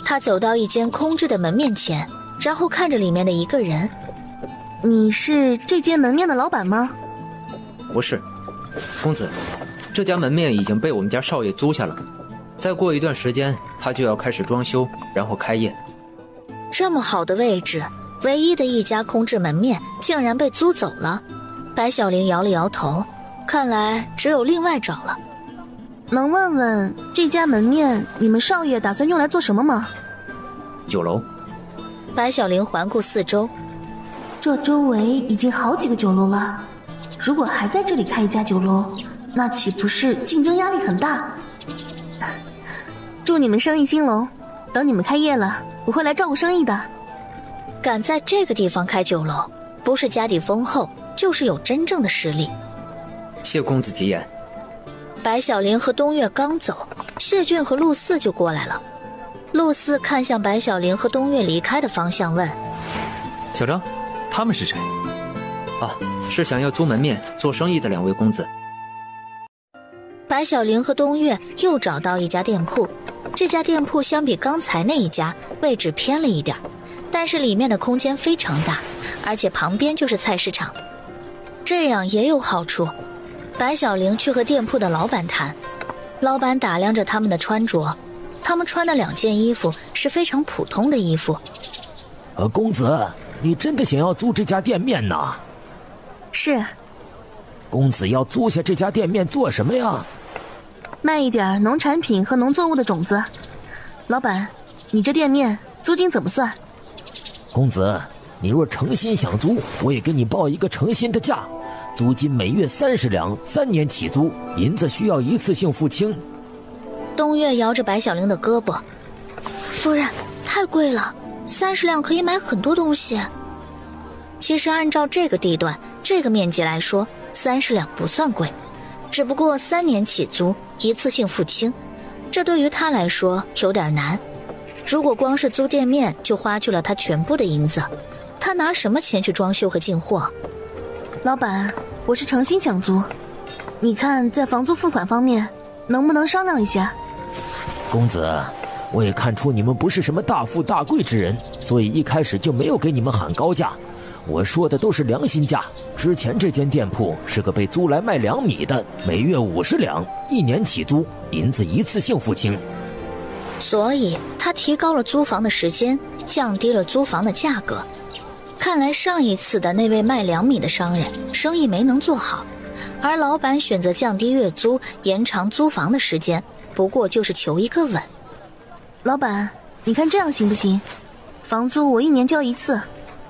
他走到一间空置的门面前，然后看着里面的一个人：“你是这间门面的老板吗？”“不是，公子，这家门面已经被我们家少爷租下了，再过一段时间他就要开始装修，然后开业。”这么好的位置，唯一的一家空置门面竟然被租走了。白小玲摇了摇头，看来只有另外找了。能问问这家门面你们少爷打算用来做什么吗？酒楼。白小玲环顾四周，这周围已经好几个酒楼了，如果还在这里开一家酒楼，那岂不是竞争压力很大？祝你们生意兴隆，等你们开业了，我会来照顾生意的。敢在这个地方开酒楼，不是家底丰厚，就是有真正的实力。谢公子吉言。白小玲和冬月刚走，谢俊和陆四就过来了。陆四看向白小玲和冬月离开的方向，问：“小张，他们是谁？”“啊，是想要租门面做生意的2位公子。”白小玲和冬月又找到一家店铺，这家店铺相比刚才那一家位置偏了一点，但是里面的空间非常大，而且旁边就是菜市场，这样也有好处。白小玲去和店铺的老板谈，老板打量着他们的穿着，他们穿的2件衣服是非常普通的衣服。公子，你真的想要租这家店面呢？是。公子要租下这家店面做什么呀？卖一点农产品和农作物的种子，老板，你这店面租金怎么算？公子，你若诚心想租，我也给你报一个诚心的价，租金每月30两，3年起租，银子需要一次性付清。东岳摇着白小玲的胳膊，夫人，太贵了，30两可以买很多东西。其实按照这个地段、这个面积来说，30两不算贵，只不过3年起租，一次性付清，这对于他来说有点难。如果光是租店面就花去了他全部的银子，他拿什么钱去装修和进货？老板，我是诚心想租，你看在房租付款方面能不能商量一下？公子，我也看出你们不是什么大富大贵之人，所以一开始就没有给你们喊高价。我说的都是良心价。之前这间店铺是个被租来卖2米的，每月50两，1年起租，银子一次性付清。所以他提高了租房的时间，降低了租房的价格。看来上一次的那位卖2米的商人生意没能做好，而老板选择降低月租，延长租房的时间，不过就是求一个稳。老板，你看这样行不行？房租我1年交1次，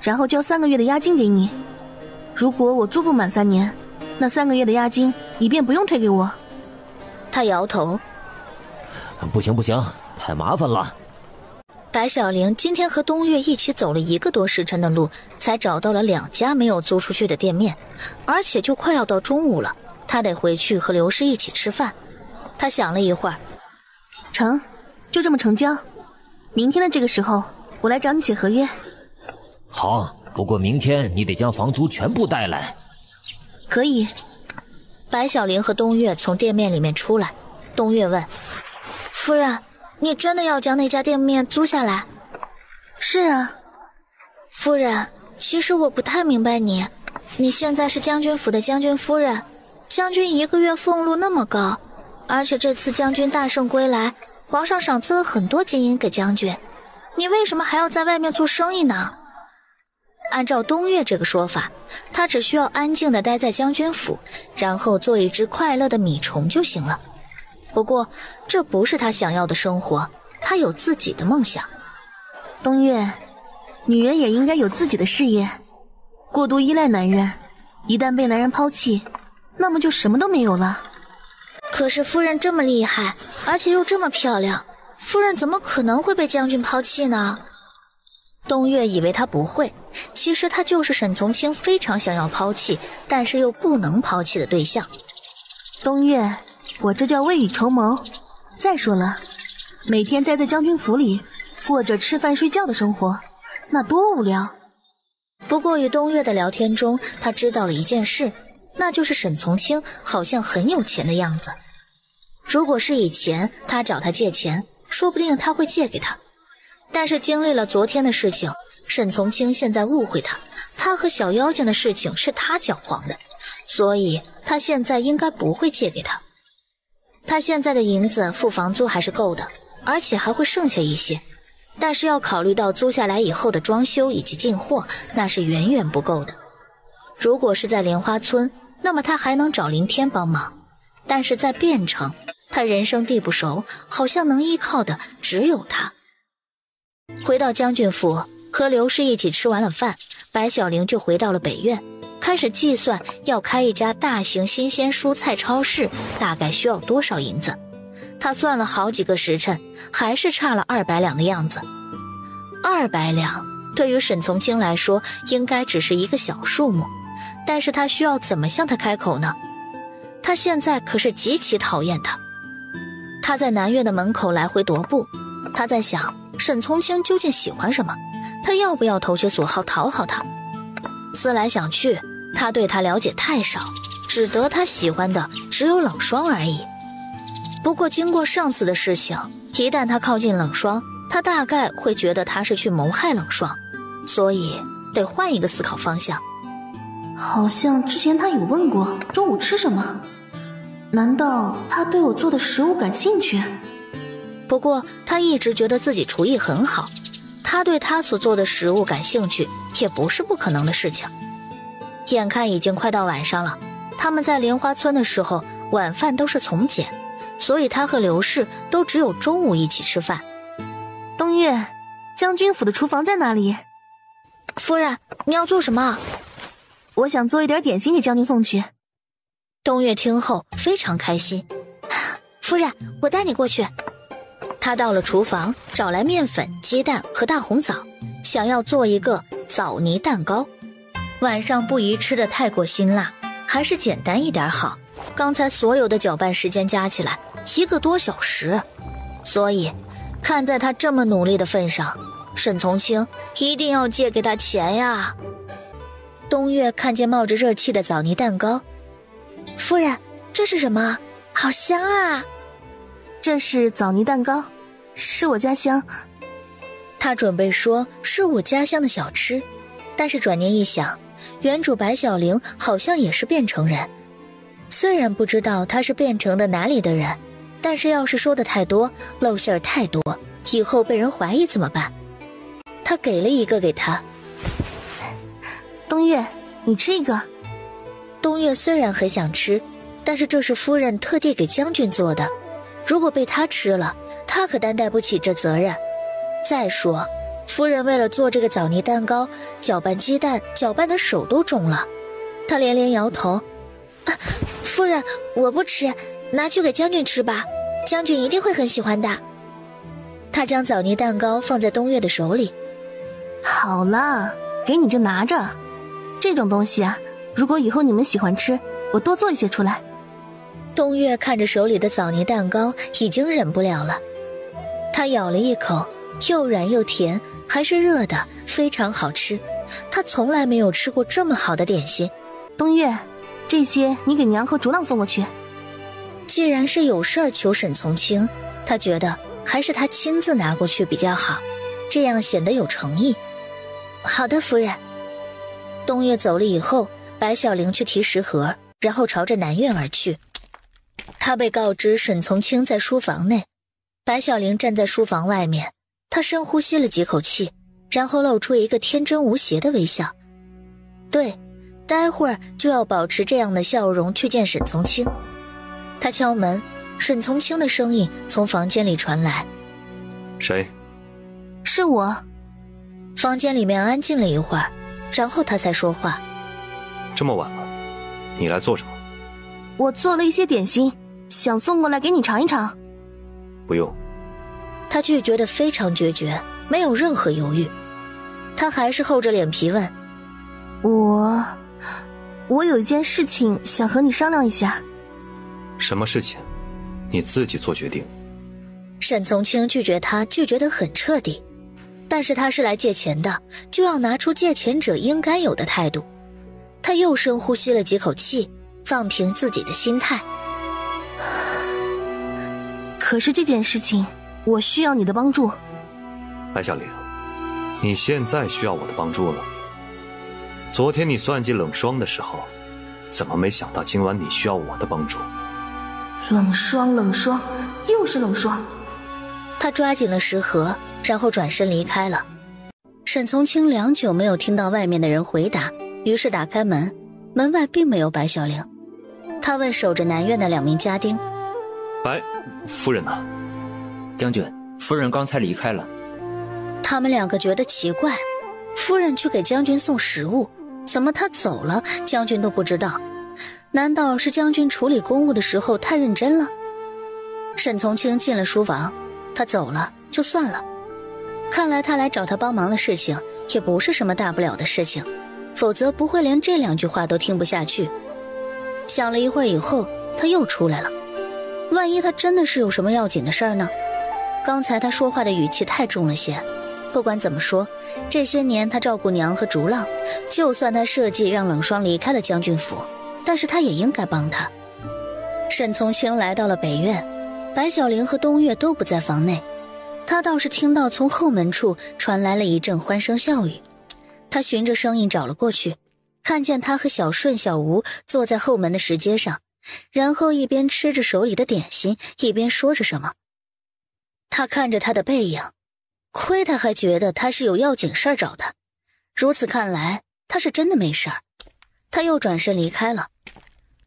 然后交3个月的押金给你。如果我租不满3年，那3个月的押金你便不用退给我。他摇头，不行不行，太麻烦了。白小玲今天和东岳一起走了1个多时辰的路，才找到了2家没有租出去的店面，而且就快要到中午了，他得回去和刘氏一起吃饭。他想了一会儿，成，就这么成交。明天的这个时候，我来找你写合约。好，不过明天你得将房租全部带来。可以。白小玲和东岳从店面里面出来，东岳问：夫人，你真的要将那家店面租下来？是啊。夫人，其实我不太明白你现在是将军府的将军夫人，将军1个月俸禄那么高，而且这次将军大胜归来，皇上赏赐了很多金银给将军，你为什么还要在外面做生意呢？按照东岳这个说法，他只需要安静地待在将军府，然后做一只快乐的米虫就行了。不过这不是他想要的生活，他有自己的梦想。东岳，女人也应该有自己的事业，过度依赖男人，一旦被男人抛弃，那么就什么都没有了。可是夫人这么厉害，而且又这么漂亮，夫人怎么可能会被将军抛弃呢？东岳以为他不会，其实他就是沈从清非常想要抛弃，但是又不能抛弃的对象。东岳，我这叫未雨绸缪。再说了，每天待在将军府里，过着吃饭睡觉的生活，那多无聊。不过与东岳的聊天中，他知道了一件事，那就是沈从清好像很有钱的样子。如果是以前他找他借钱，说不定他会借给他。但是经历了昨天的事情，沈从清现在误会他和小妖精的事情是他搅黄的，所以他现在应该不会借给他。他现在的银子付房租还是够的，而且还会剩下一些，但是要考虑到租下来以后的装修以及进货，那是远远不够的。如果是在莲花村，那么他还能找林天帮忙，但是在汴城，他人生地不熟，好像能依靠的只有他。回到将军府，和刘氏一起吃完了饭，白小玲就回到了北院，开始计算要开一家大型新鲜蔬菜超市大概需要多少银子。他算了好几个时辰，还是差了200两的样子。200两对于沈从清来说应该只是一个小数目，但是他需要怎么向他开口呢？他现在可是极其讨厌他。他在南院的门口来回踱步，他在想沈从清究竟喜欢什么，他要不要投其所好讨好他？思来想去，他对他了解太少，只得他喜欢的只有冷霜而已。不过经过上次的事情，一旦他靠近冷霜，他大概会觉得他是去谋害冷霜，所以得换一个思考方向。好像之前他有问过中午吃什么，难道他对我做的食物感兴趣？不过他一直觉得自己厨艺很好，他对他所做的食物感兴趣也不是不可能的事情。眼看已经快到晚上了，他们在莲花村的时候晚饭都是从简，所以他和刘氏都只有中午一起吃饭。东岳，将军府的厨房在哪里？夫人，你要做什么？我想做一点点心给将军送去。东岳听后非常开心。夫人，我带你过去。他到了厨房，找来面粉、鸡蛋和大红枣，想要做一个枣泥蛋糕。晚上不宜吃的太过辛辣，还是简单一点好。刚才所有的搅拌时间加起来1个多小时，所以看在他这么努力的份上，沈从清一定要借给他钱呀。东岳看见冒着热气的枣泥蛋糕，夫人，这是什么？好香啊！这是枣泥蛋糕，是我家乡。他准备说是我家乡的小吃，但是转念一想，原主白小玲好像也是变成人。虽然不知道她是变成的哪里的人，但是要是说的太多，露馅儿太多，以后被人怀疑怎么办？他给了一个给他。东岳，你吃一个。东岳虽然很想吃，但是这是夫人特地给将军做的，如果被他吃了，他可担待不起这责任。再说，夫人为了做这个枣泥蛋糕，搅拌鸡蛋，搅拌的手都肿了。他连连摇头。夫人，我不吃，拿去给将军吃吧，将军一定会很喜欢的。他将枣泥蛋糕放在东岳的手里。好了，给你就拿着。这种东西啊，如果以后你们喜欢吃，我多做一些出来。东岳看着手里的枣泥蛋糕，已经忍不了了。他咬了一口，又软又甜，还是热的，非常好吃。他从来没有吃过这么好的点心。东岳，这些你给娘和竹浪送过去。既然是有事儿求沈从清，他觉得还是他亲自拿过去比较好，这样显得有诚意。好的，夫人。东岳走了以后，白小玲去提食盒，然后朝着南院而去。他被告知沈从清在书房内，白小玲站在书房外面，她深呼吸了几口气，然后露出一个天真无邪的微笑。对，待会儿就要保持这样的笑容去见沈从清。他敲门，沈从清的声音从房间里传来。谁？是我。房间里面安静了一会儿，然后他才说话。这么晚了，你来做什么？我做了一些点心，想送过来给你尝一尝。不用。他拒绝得非常决绝，没有任何犹豫。他还是厚着脸皮问。我有一件事情想和你商量一下。什么事情？你自己做决定。沈从清拒绝他，拒绝得很彻底。但是他是来借钱的，就要拿出借钱者应该有的态度。他又深呼吸了几口气，放平自己的心态。可是这件事情，我需要你的帮助。白小玲，你现在需要我的帮助了？昨天你算计冷霜的时候，怎么没想到今晚你需要我的帮助？冷霜，又是冷霜。他抓紧了食盒，然后转身离开了。沈从清良久没有听到外面的人回答，于是打开门，门外并没有白小玲。他问守着南院的2名家丁：白夫人呢？将军，夫人刚才离开了。他们2个觉得奇怪，夫人去给将军送食物，怎么他走了将军都不知道？难道是将军处理公务的时候太认真了？沈从清进了书房，他走了就算了。看来他来找他帮忙的事情也不是什么大不了的事情，否则不会连这2句话都听不下去。想了一会儿以后，他又出来了。万一他真的是有什么要紧的事儿呢？刚才他说话的语气太重了些。不管怎么说，这些年他照顾娘和竹浪，就算他设计让冷霜离开了将军府，但是他也应该帮他。沈从清来到了北院，白小玲和东岳都不在房内，他倒是听到从后门处传来了一阵欢声笑语。他循着声音找了过去，看见他和小顺、小吴坐在后门的石阶上，然后一边吃着手里的点心，一边说着什么。他看着他的背影，亏他还觉得他是有要紧事儿找他，如此看来他是真的没事儿。他又转身离开了。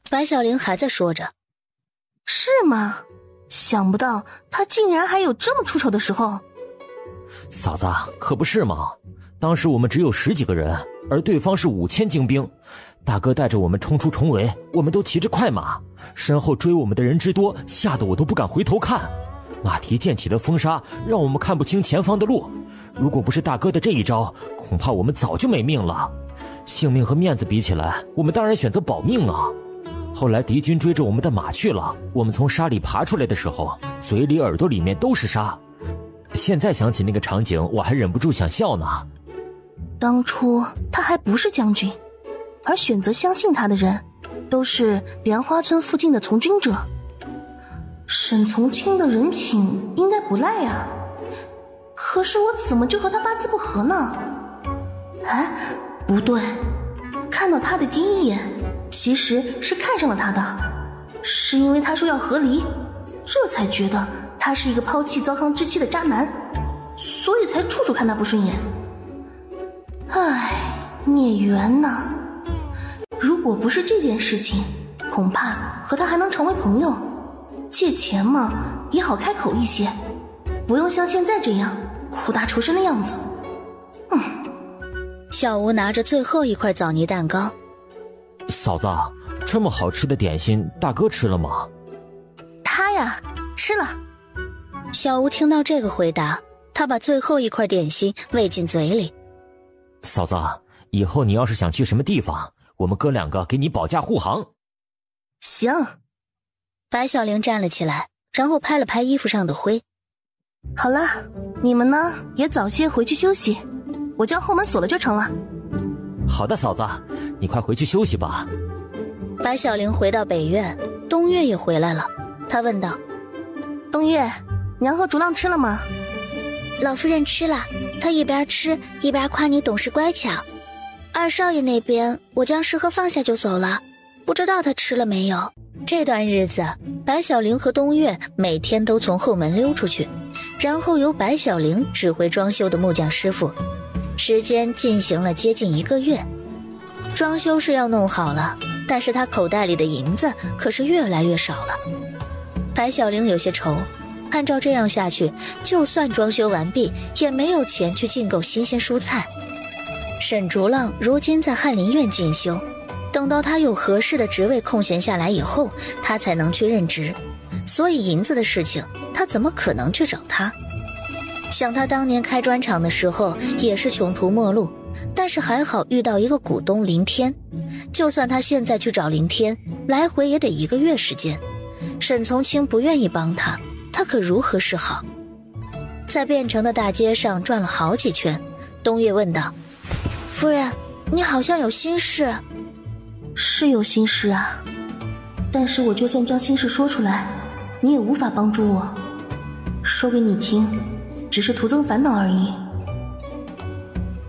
白小玲还在说着：是吗？想不到他竟然还有这么出丑的时候。嫂子，可不是吗？当时我们只有10几个人，而对方是5000精兵。大哥带着我们冲出重围，我们都骑着快马，身后追我们的人之多，吓得我都不敢回头看。马蹄溅起的风沙让我们看不清前方的路，如果不是大哥的这一招，恐怕我们早就没命了。性命和面子比起来，我们当然选择保命啊。后来敌军追着我们的马去了，我们从沙里爬出来的时候，嘴里耳朵里面都是沙。现在想起那个场景，我还忍不住想笑呢。当初他还不是将军，而选择相信他的人都是莲花村附近的从军者。沈从清的人品应该不赖啊，可是我怎么就和他八字不合呢？哎，不对，看到他的第一眼其实是看上了他的，是因为他说要和离，这才觉得他是一个抛弃糟糠之妻的渣男，所以才处处看他不顺眼。唉，孽缘呐！如果不是这件事情，恐怕和他还能成为朋友。借钱嘛，也好开口一些，不用像现在这样苦大仇深的样子。小吴拿着最后一块枣泥蛋糕。嫂子，这么好吃的点心，大哥吃了吗？他呀，吃了。小吴听到这个回答，他把最后一块点心喂进嘴里。嫂子，以后你要是想去什么地方，我们哥2个给你保驾护航。行。白小玲站了起来，然后拍了拍衣服上的灰。好了，你们呢也早些回去休息，我将后门锁了就成了。好的，嫂子，你快回去休息吧。白小玲回到北院，东岳也回来了。他问道：东岳，娘和竹浪吃了吗？老夫人吃了，她一边吃一边夸你懂事乖巧。二少爷那边我将食盒放下就走了，不知道他吃了没有。这段日子，白小玲和东岳每天都从后门溜出去，然后由白小玲指挥装修的木匠师傅。时间进行了接近1个月，装修是要弄好了，但是他口袋里的银子可是越来越少了。白小玲有些愁，按照这样下去，就算装修完毕，也没有钱去进购新鲜蔬菜。沈竹浪如今在翰林院进修，等到他有合适的职位空闲下来以后，他才能去任职，所以银子的事情他怎么可能去找他？想他当年开砖厂的时候也是穷途末路，但是还好遇到一个股东林天，就算他现在去找林天，来回也得1个月时间。沈从清不愿意帮他，他可如何是好？在汴城的大街上转了好几圈，东岳问道：夫人，你好像有心事。是有心事啊，但是我就算将心事说出来，你也无法帮助我。说给你听，只是徒增烦恼而已。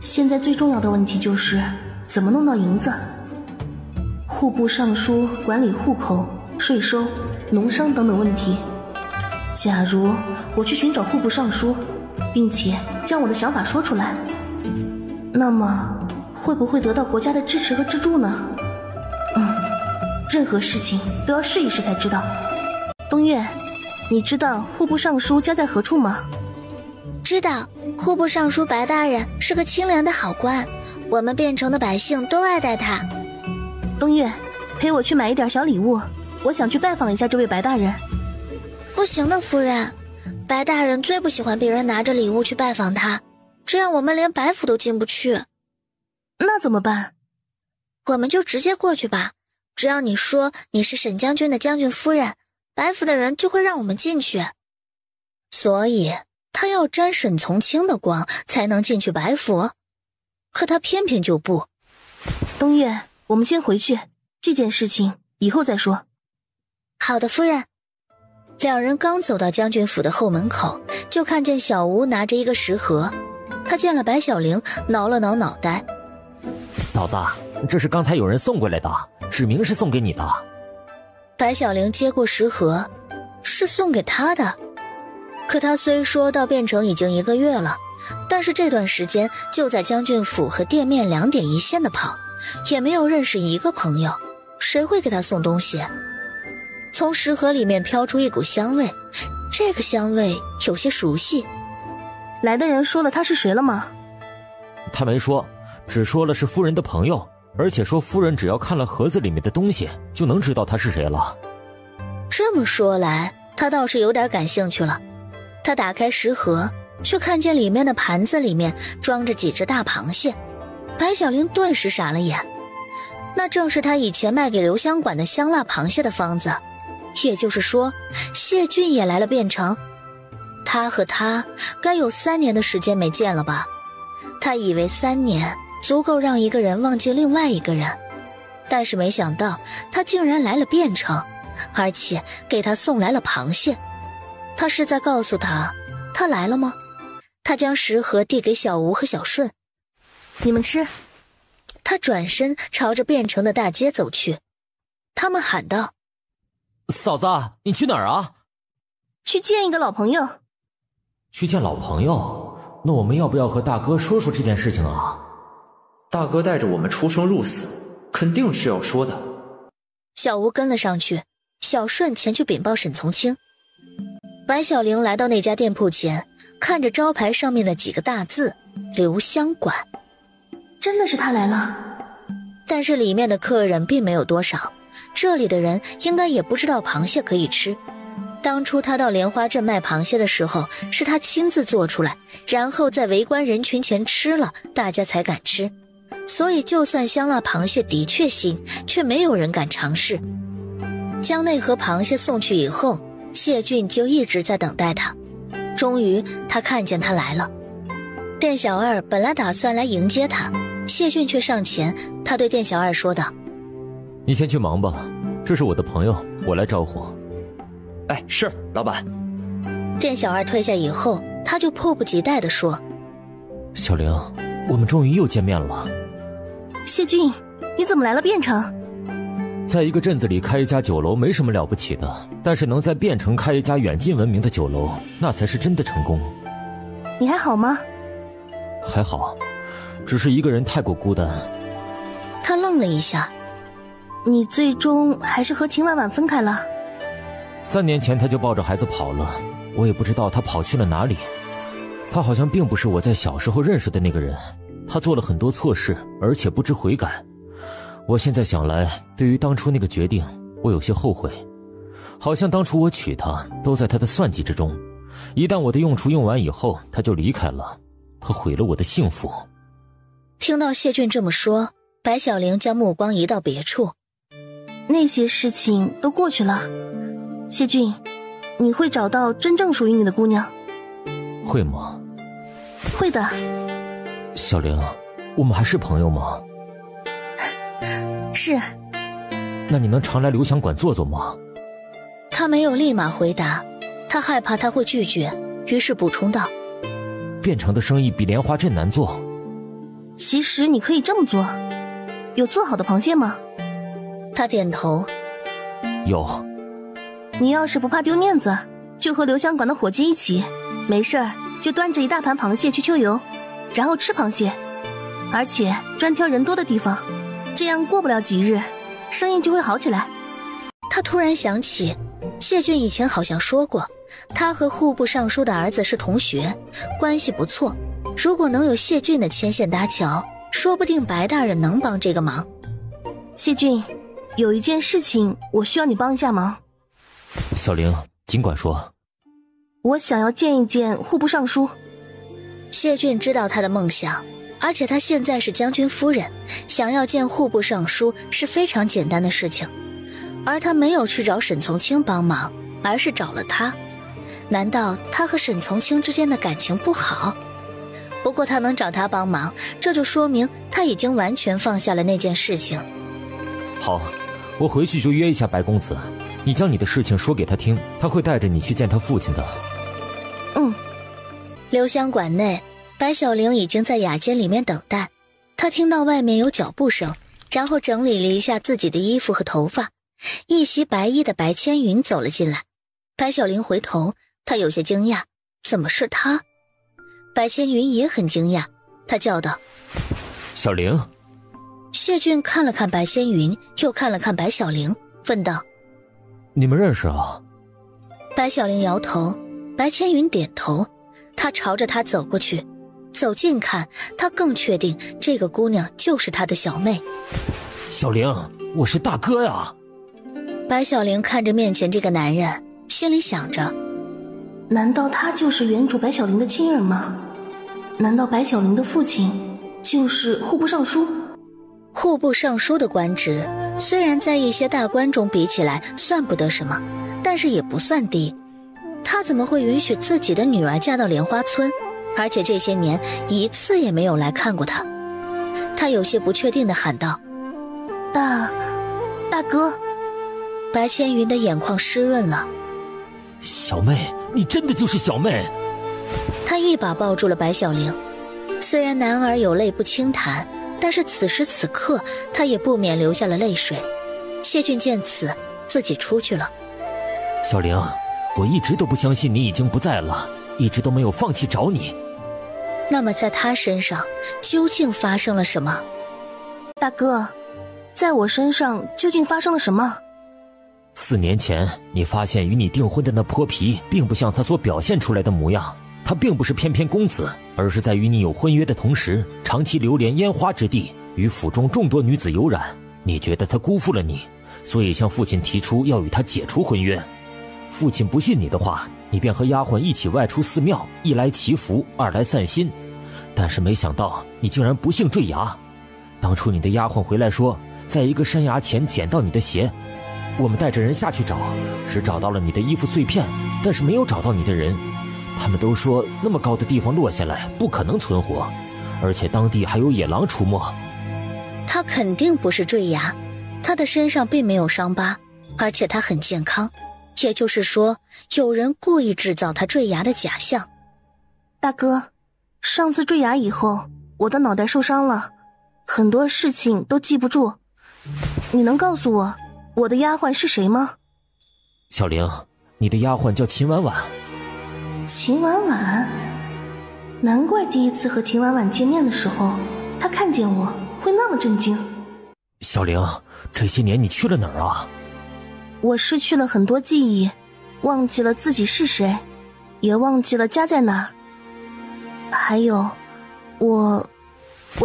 现在最重要的问题就是怎么弄到银子。户部尚书管理户口、税收、农商等等问题。假如我去寻找户部尚书，并且将我的想法说出来，那么会不会得到国家的支持和资助呢？任何事情都要试一试才知道。东岳，你知道户部尚书家在何处吗？知道，户部尚书白大人是个清廉的好官，我们汴城的百姓都爱戴他。东岳，陪我去买一点小礼物，我想去拜访一下这位白大人。不行的，夫人，白大人最不喜欢别人拿着礼物去拜访他，这样我们连白府都进不去。那怎么办？我们就直接过去吧，只要你说你是沈将军的将军夫人，白府的人就会让我们进去。所以他要沾沈从清的光才能进去白府，可他偏偏就不。东岳，我们先回去，这件事情以后再说。好的，夫人。两人刚走到将军府的后门口，就看见小吴拿着一个食盒。他见了白小玲，挠了挠脑袋。嫂子，这是刚才有人送过来的，指明是送给你的。白小玲接过食盒，是送给他的。可他虽说到汴城已经1个月了，但是这段时间就在将军府和店面2点一线的跑，也没有认识一个朋友，谁会给他送东西？从食盒里面飘出一股香味，这个香味有些熟悉。来的人说了他是谁了吗？他没说，只说了是夫人的朋友，而且说夫人只要看了盒子里面的东西，就能知道他是谁了。这么说来，他倒是有点感兴趣了。他打开食盒，却看见里面的盘子里面装着几只大螃蟹。白小玲顿时傻了眼，那正是他以前卖给留香馆的香辣螃蟹的方子。也就是说，谢俊也来了汴城。他和他该有3年的时间没见了吧？他以为3年足够让一个人忘记另外一个人，但是没想到他竟然来了汴城，而且给他送来了螃蟹。他是在告诉他来了吗？他将食盒递给小吴和小顺，你们吃。他转身朝着汴城的大街走去。他们喊道：嫂子，你去哪儿啊？去见一个老朋友。去见老朋友？那我们要不要和大哥说说这件事情啊？大哥带着我们出生入死，肯定是要说的。小吴跟了上去，小顺前去禀报沈从清。白小玲来到那家店铺前，看着招牌上面的几个大字留香馆。真的是他来了。但是里面的客人并没有多少，这里的人应该也不知道螃蟹可以吃。当初他到莲花镇卖螃蟹的时候，是他亲自做出来，然后在围观人群前吃了，大家才敢吃。所以就算香辣螃蟹的确新，却没有人敢尝试。将那盒螃蟹送去以后，谢俊就一直在等待他。终于他看见他来了。店小二本来打算来迎接他，谢俊却上前，他对店小二说道：你先去忙吧，这是我的朋友，我来招呼。哎，是老板。店小二退下以后，他就迫不及待地说：小玲，我们终于又见面了。谢俊，你怎么来了汴城？在一个镇子里开一家酒楼没什么了不起的，但是能在汴城开一家远近闻名的酒楼，那才是真的成功。你还好吗？还好，只是一个人太过孤单。他愣了一下。你最终还是和秦婉婉分开了？3年前他就抱着孩子跑了，我也不知道他跑去了哪里。他好像并不是我在小时候认识的那个人，他做了很多错事，而且不知悔改。我现在想来，对于当初那个决定，我有些后悔。好像当初我娶她，都在他的算计之中。一旦我的用处用完以后，他就离开了，他毁了我的幸福。听到谢俊这么说，白小玲将目光移到别处。那些事情都过去了，谢俊，你会找到真正属于你的姑娘。会吗？会的。小玲，我们还是朋友吗？是。那你能常来留香馆坐坐吗？他没有立马回答，他害怕他会拒绝，于是补充道：汴城的生意比莲花镇难做。其实你可以这么做。有做好的螃蟹吗？他点头。有。你要是不怕丢面子，就和留香馆的伙计一起，没事儿就端着一大盘螃蟹去秋游，然后吃螃蟹，而且专挑人多的地方，这样过不了几日，生意就会好起来。他突然想起，谢俊以前好像说过，他和户部尚书的儿子是同学，关系不错。如果能有谢俊的牵线搭桥，说不定白大人能帮这个忙。谢俊，有一件事情我需要你帮一下忙。小玲，尽管说。我想要见一见户部尚书。谢俊知道他的梦想，而且他现在是将军夫人，想要见户部尚书是非常简单的事情。而他没有去找沈从清帮忙，而是找了他。难道他和沈从清之间的感情不好？不过他能找他帮忙，这就说明他已经完全放下了那件事情。好，我回去就约一下白公子，你将你的事情说给他听，他会带着你去见他父亲的。留香馆内，白小玲已经在雅间里面等待。她听到外面有脚步声，然后整理了一下自己的衣服和头发。一袭白衣的白千云走了进来。白小玲回头，她有些惊讶，怎么是他？白千云也很惊讶，他叫道：小玲。谢俊看了看白千云，又看了看白小玲，问道：你们认识啊？白小玲摇头，白千云点头。他朝着她走过去，走近看，他更确定这个姑娘就是他的小妹。小玲，我是大哥呀。白小玲看着面前这个男人，心里想着，难道他就是原主白小玲的亲人吗？难道白小玲的父亲就是户部尚书？户部尚书的官职虽然在一些大官中比起来算不得什么，但是也不算低。他怎么会允许自己的女儿嫁到莲花村，而且这些年一次也没有来看过她？他有些不确定地喊道：大哥。白千云的眼眶湿润了。小妹，你真的就是小妹？他一把抱住了白小玲，虽然男儿有泪不轻弹，但是此时此刻他也不免流下了泪水。谢俊见此，自己出去了。小玲，我一直都不相信你已经不在了，一直都没有放弃找你。那么在他身上究竟发生了什么？大哥，在我身上究竟发生了什么？4年前，你发现与你订婚的那泼皮并不像他所表现出来的模样，他并不是翩翩公子，而是在与你有婚约的同时，长期流连烟花之地，与府中众多女子有染。你觉得他辜负了你，所以向父亲提出要与他解除婚约。父亲不信你的话，你便和丫鬟一起外出寺庙，一来祈福，二来散心。但是没想到你竟然不幸坠崖。当初你的丫鬟回来说，在一个山崖前捡到你的鞋，我们带着人下去找，只找到了你的衣服碎片，但是没有找到你的人。他们都说那么高的地方落下来不可能存活，而且当地还有野狼出没。他肯定不是坠崖，他的身上并没有伤疤，而且他很健康，也就是说有人故意制造他坠崖的假象。大哥，上次坠崖以后，我的脑袋受伤了，很多事情都记不住。你能告诉我的丫鬟是谁吗？小玲，你的丫鬟叫秦婉婉。秦婉婉？难怪第一次和秦婉婉见面的时候，她看见我会那么震惊。小玲，这些年你去了哪儿啊？我失去了很多记忆，忘记了自己是谁，也忘记了家在哪儿。还有，我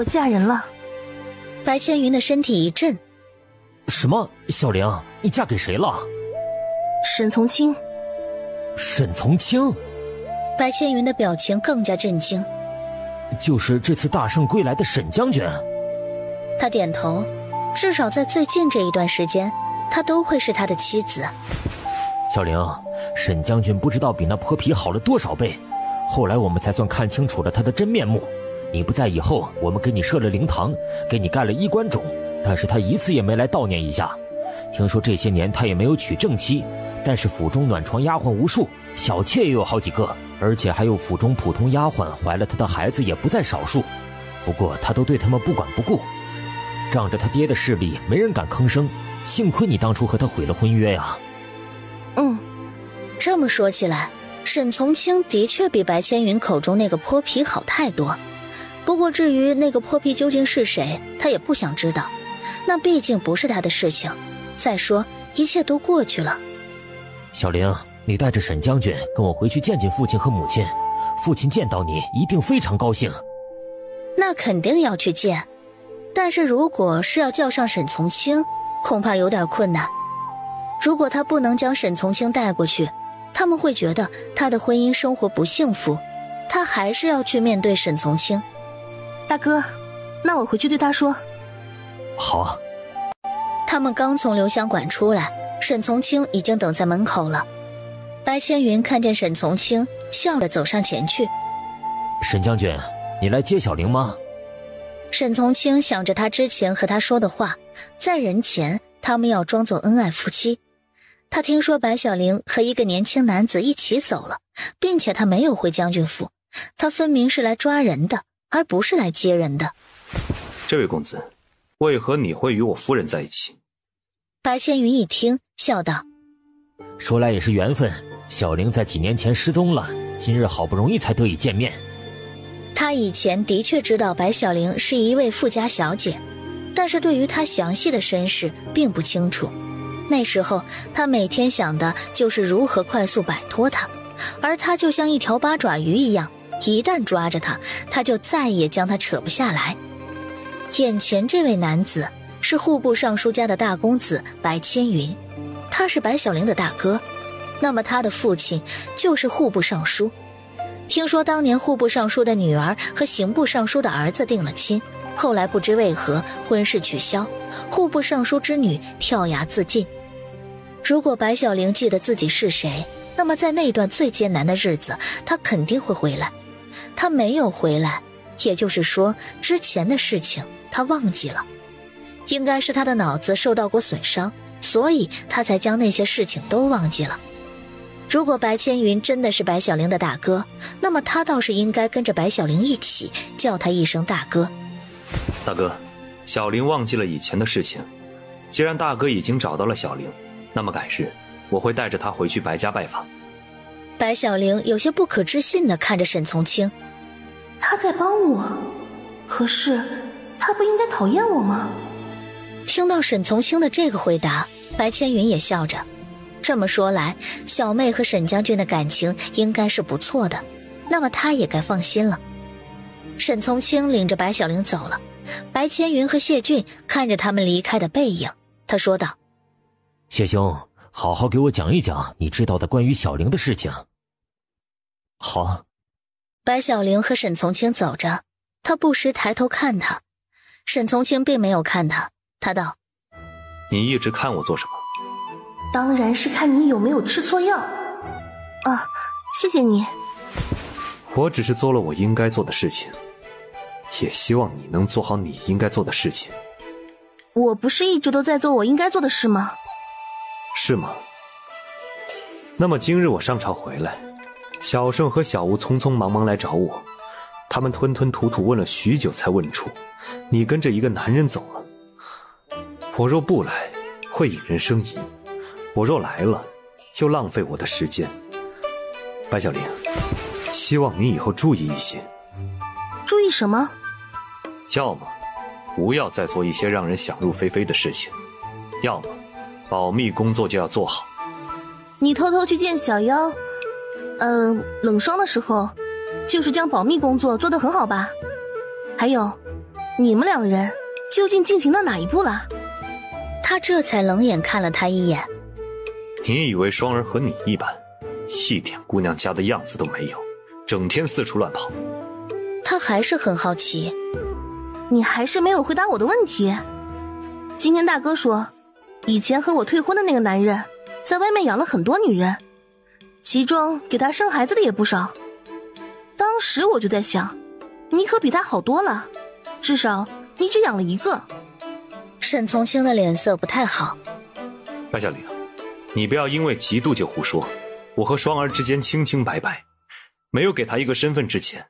嫁人了。白千云的身体一震。什么？小玲，你嫁给谁了？沈从清。沈从清？白千云的表情更加震惊。就是这次大胜归来的沈将军。他点头，至少在最近这一段时间，他都会是他的妻子。小玲，沈将军不知道比那泼皮好了多少倍，后来我们才算看清楚了他的真面目。你不在以后，我们给你设了灵堂，给你盖了衣冠冢，但是他一次也没来悼念一下。听说这些年他也没有娶正妻，但是府中暖床丫鬟无数，小妾也有好几个，而且还有府中普通丫鬟怀了他的孩子也不在少数。不过他都对他们不管不顾，仗着他爹的势力，没人敢吭声。幸亏你当初和他毁了婚约呀。这么说起来，沈从清的确比白千云口中那个泼皮好太多。不过至于那个泼皮究竟是谁，他也不想知道，那毕竟不是他的事情。再说一切都过去了。小玲，你带着沈将军跟我回去见见父亲和母亲，父亲见到你一定非常高兴。那肯定要去见，但是如果是要叫上沈从清，恐怕有点困难。如果他不能将沈从清带过去，他们会觉得他的婚姻生活不幸福，他还是要去面对沈从清。大哥，那我回去对他说。好啊。他们刚从留香馆出来，沈从清已经等在门口了。白千云看见沈从清，笑着走上前去。沈将军，你来接小玲吗？沈从清想着他之前和他说的话，在人前他们要装作恩爱夫妻。他听说白小玲和一个年轻男子一起走了，并且他没有回将军府，他分明是来抓人的，而不是来接人的。这位公子，为何你会与我夫人在一起？白千云一听，笑道：说来也是缘分，小玲在几年前失踪了，今日好不容易才得以见面。他以前的确知道白小玲是一位富家小姐，但是对于她详细的身世并不清楚。那时候他每天想的就是如何快速摆脱她，而她就像一条八爪鱼一样，一旦抓着他，他就再也将他扯不下来。眼前这位男子是户部尚书家的大公子白千云，他是白小玲的大哥，那么他的父亲就是户部尚书。听说当年户部尚书的女儿和刑部尚书的儿子定了亲，后来不知为何婚事取消，户部尚书之女跳崖自尽。如果白小玲记得自己是谁，那么在那段最艰难的日子，她肯定会回来。她没有回来，也就是说之前的事情她忘记了，应该是她的脑子受到过损伤，所以她才将那些事情都忘记了。如果白千云真的是白小玲的大哥，那么他倒是应该跟着白小玲一起叫他一声大哥。大哥，小玲忘记了以前的事情，既然大哥已经找到了小玲，那么改日我会带着她回去白家拜访。白小玲有些不可置信地看着沈从清，他在帮我，可是他不应该讨厌我吗？听到沈从清的这个回答，白千云也笑着。这么说来，小妹和沈将军的感情应该是不错的，那么他也该放心了。沈从清领着白小玲走了，白千云和谢俊看着他们离开的背影，他说道：谢兄，好好给我讲一讲你知道的关于小玲的事情。好。白小玲和沈从清走着，他不时抬头看他。沈从清并没有看他，他道：你一直看我做什么？当然是看你有没有吃错药。啊，谢谢你。我只是做了我应该做的事情，也希望你能做好你应该做的事情。我不是一直都在做我应该做的事吗？是吗？那么今日我上朝回来，小胜和小吴匆匆忙忙来找我，他们吞吞吐吐问了许久才问出你跟着一个男人走了。我若不来会引人生疑，我若来了又浪费我的时间。白小玲，希望你以后注意一些。注意什么？要么不要再做一些让人想入非非的事情，要么保密工作就要做好。你偷偷去见小妖，冷霜的时候就是将保密工作做得很好吧？还有，你们两人究竟进行到哪一步了？他这才冷眼看了他一眼。你以为双儿和你一般，一点姑娘家的样子都没有，整天四处乱跑？他还是很好奇。你还是没有回答我的问题。今天大哥说，以前和我退婚的那个男人在外面养了很多女人，其中给他生孩子的也不少。当时我就在想，你可比他好多了，至少你只养了一个。沈从清的脸色不太好。白小玲，你不要因为嫉妒就胡说，我和双儿之间清清白白，没有给他一个身份之前，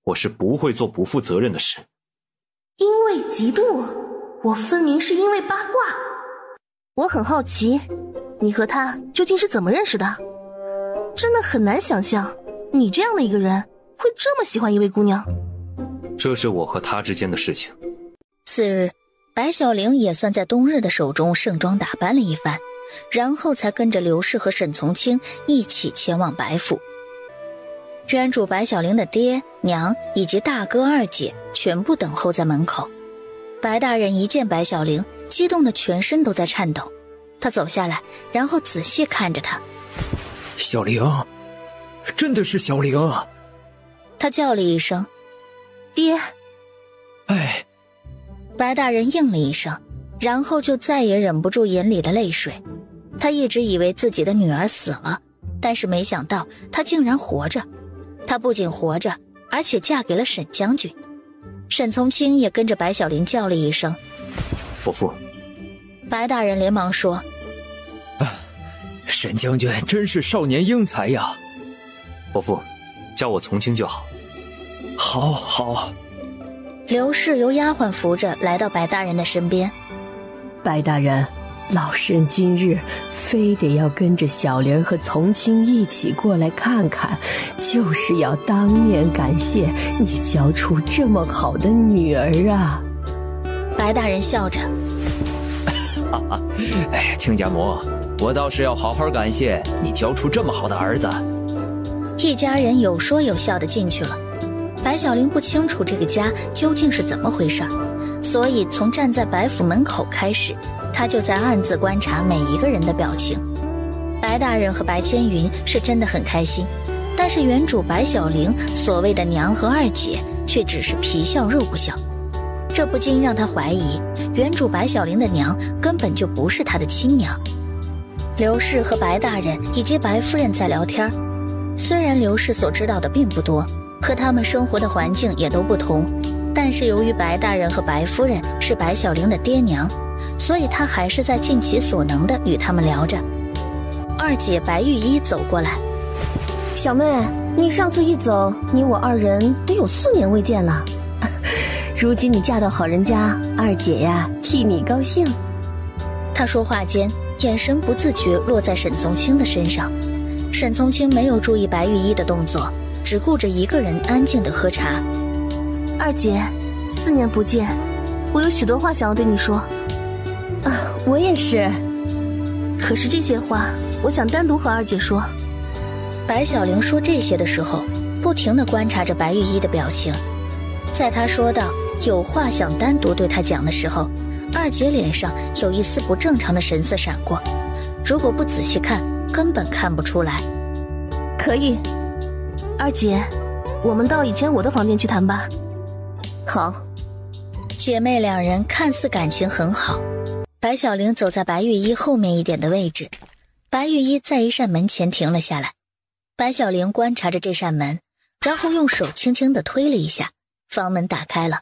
我是不会做不负责任的事。因为嫉妒？我分明是因为八卦。我很好奇，你和他究竟是怎么认识的？真的很难想象，你这样的一个人会这么喜欢一位姑娘。这是我和他之间的事情。次日，白小玲也算在冬日的手中盛装打扮了一番，然后才跟着刘氏和沈从清一起前往白府。原主白小玲的爹娘以及大哥二姐全部等候在门口。白大人一见白小玲，激动的全身都在颤抖。他走下来，然后仔细看着她。小玲，真的是小玲。他叫了一声爹。哎，白大人应了一声，然后就再也忍不住眼里的泪水。他一直以为自己的女儿死了，但是没想到她竟然活着。她不仅活着，而且嫁给了沈将军。沈从清也跟着白小玲叫了一声伯父。白大人连忙说，沈将军真是少年英才呀。伯父，叫我从清就好。好好。刘氏由丫鬟扶着来到白大人的身边。白大人，老身今日非得要跟着小玲和从清一起过来看看，就是要当面感谢你教出这么好的女儿啊。白大人笑着，哎，亲家母，我倒是要好好感谢你教出这么好的儿子。一家人有说有笑的进去了。白小玲不清楚这个家究竟是怎么回事，所以从站在白府门口开始，她就在暗自观察每一个人的表情。白大人和白千云是真的很开心，但是原主白小玲所谓的娘和二姐却只是皮笑肉不笑，这不禁让她怀疑原主白小玲的娘根本就不是她的亲娘。刘氏和白大人以及白夫人在聊天，虽然刘氏所知道的并不多，和他们生活的环境也都不同，但是由于白大人和白夫人是白小玲的爹娘，所以他还是在尽其所能的与他们聊着。二姐白玉一走过来，小妹，你上次一走，你我二人都有4年未见了。如今你嫁到好人家，二姐呀替你高兴。她说话间，眼神不自觉落在沈从清的身上。沈从清没有注意白玉一的动作，只顾着一个人安静地喝茶。二姐，4年不见，我有许多话想要对你说。啊，我也是。可是这些话，我想单独和二姐说。白小玲说这些的时候，不停地观察着白玉一的表情。在她说到有话想单独对她讲的时候，二姐脸上有一丝不正常的神色闪过，如果不仔细看，根本看不出来。可以，二姐，我们到以前我的房间去谈吧。好。姐妹两人看似感情很好。白小玲走在白玉一后面一点的位置，白玉一在一扇门前停了下来。白小玲观察着这扇门，然后用手轻轻地推了一下，房门打开了。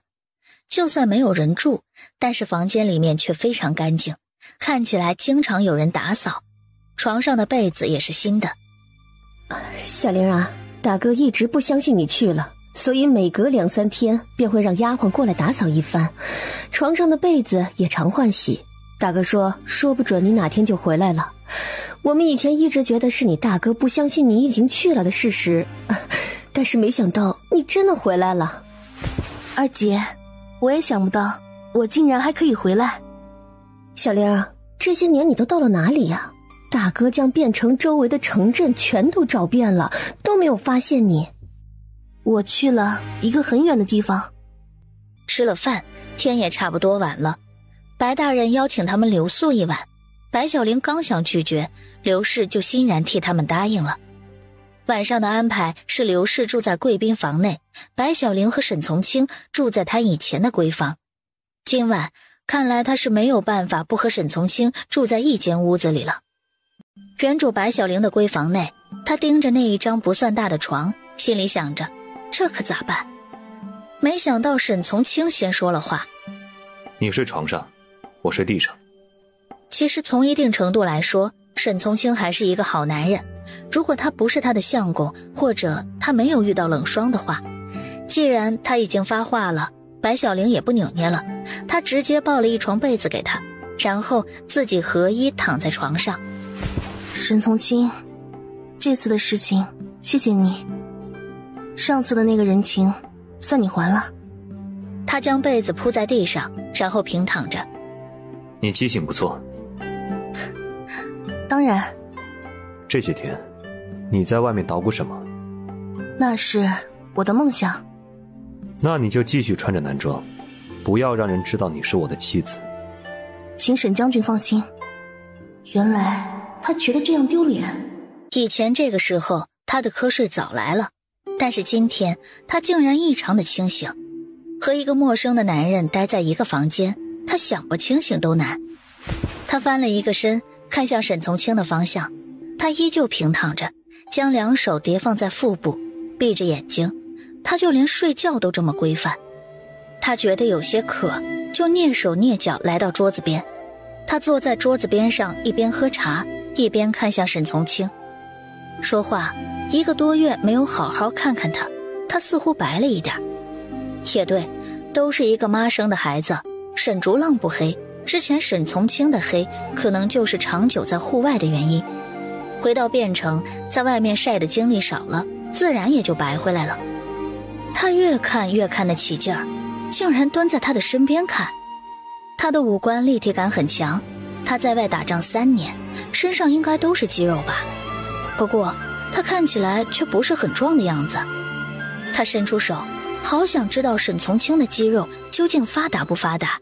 就算没有人住，但是房间里面却非常干净，看起来经常有人打扫，床上的被子也是新的。小玲啊，大哥一直不相信你去了，所以每隔2、3天便会让丫鬟过来打扫一番，床上的被子也常换洗。大哥说不准你哪天就回来了。我们以前一直觉得是你大哥不相信你已经去了的事实，但是没想到你真的回来了。二姐，我也想不到我竟然还可以回来。小玲，这些年你都到了哪里呀？大哥将汴城周围的城镇全都找遍了，都没有发现你。我去了一个很远的地方。吃了饭，天也差不多晚了。白大人邀请他们留宿一晚，白小玲刚想拒绝，刘氏就欣然替他们答应了。晚上的安排是刘氏住在贵宾房内，白小玲和沈从清住在他以前的闺房。今晚看来他是没有办法不和沈从清住在一间屋子里了。原主白小玲的闺房内，他盯着那一张不算大的床，心里想着这可咋办。没想到沈从清先说了话，你睡床上，我睡地上。其实从一定程度来说，沈从清还是一个好男人。如果他不是他的相公，或者他没有遇到冷霜的话，既然他已经发话了，白小玲也不扭捏了，他直接抱了一床被子给他，然后自己合衣躺在床上。沈从清，这次的事情谢谢你，上次的那个人情算你还了。他将被子铺在地上，然后平躺着。你记性不错。当然。这些天你在外面捣鼓什么？那是我的梦想。那你就继续穿着男装，不要让人知道你是我的妻子。请沈将军放心，原来他觉得这样丢脸。以前这个时候他的瞌睡早来了，但是今天他竟然异常的清醒。和一个陌生的男人待在一个房间，他想不清醒都难。他翻了一个身，看向沈从清的方向，他依旧平躺着，将2手叠放在腹部，闭着眼睛。他就连睡觉都这么规范。他觉得有些渴，就蹑手蹑脚来到桌子边。他坐在桌子边上，一边喝茶，一边看向沈从清。说话1个多月没有好好看看他，他似乎白了一点。也对，都是一个妈生的孩子，沈竹浪不黑，之前沈从清的黑可能就是长久在户外的原因。回到汴城，在外面晒的精力少了，自然也就白回来了。他越看越看得起劲儿，竟然蹲在他的身边看。他的五官立体感很强，他在外打仗3年，身上应该都是肌肉吧。不过他看起来却不是很壮的样子。他伸出手好想知道沈从清的肌肉究竟发达不发达。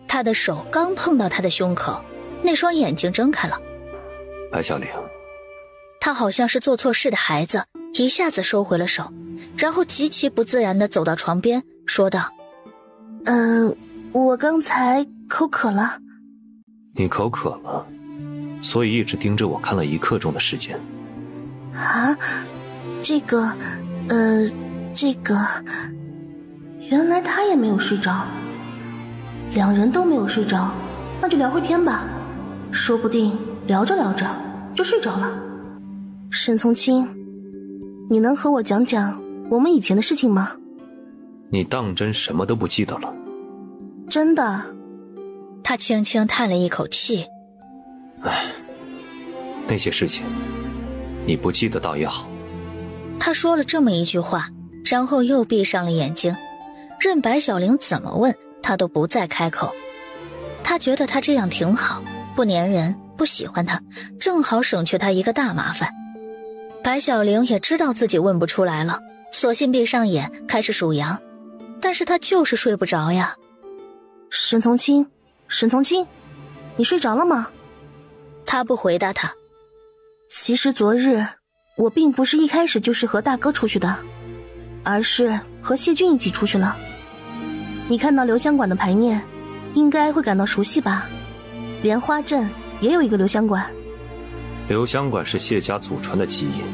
他的手刚碰到他的胸口，那双眼睛睁开了。白小玲，他好像是做错事的孩子，一下子收回了手，然后极其不自然地走到床边，说道：我刚才口渴了。你口渴了，所以一直盯着我看了1刻钟的时间。啊，这个，原来他也没有睡着。2人都没有睡着，那就聊会天吧，说不定聊着聊着就睡着了。沈从清，你能和我讲讲我们以前的事情吗？你当真什么都不记得了？真的。他轻轻叹了一口气。唉，那些事情你不记得倒也好。他说了这么一句话，然后又闭上了眼睛，任白小玲怎么问他都不再开口。他觉得他这样挺好，不粘人，不喜欢他，正好省去他一个大麻烦。白小玲也知道自己问不出来了，索性闭上眼开始数羊，但是他就是睡不着呀。沈从清，你睡着了吗？他不回答他。其实昨日我并不是一开始就是和大哥出去的，而是和谢俊一起出去了。你看到留香馆的牌面，应该会感到熟悉吧？莲花镇也有一个留香馆。留香馆是谢家祖传的基因。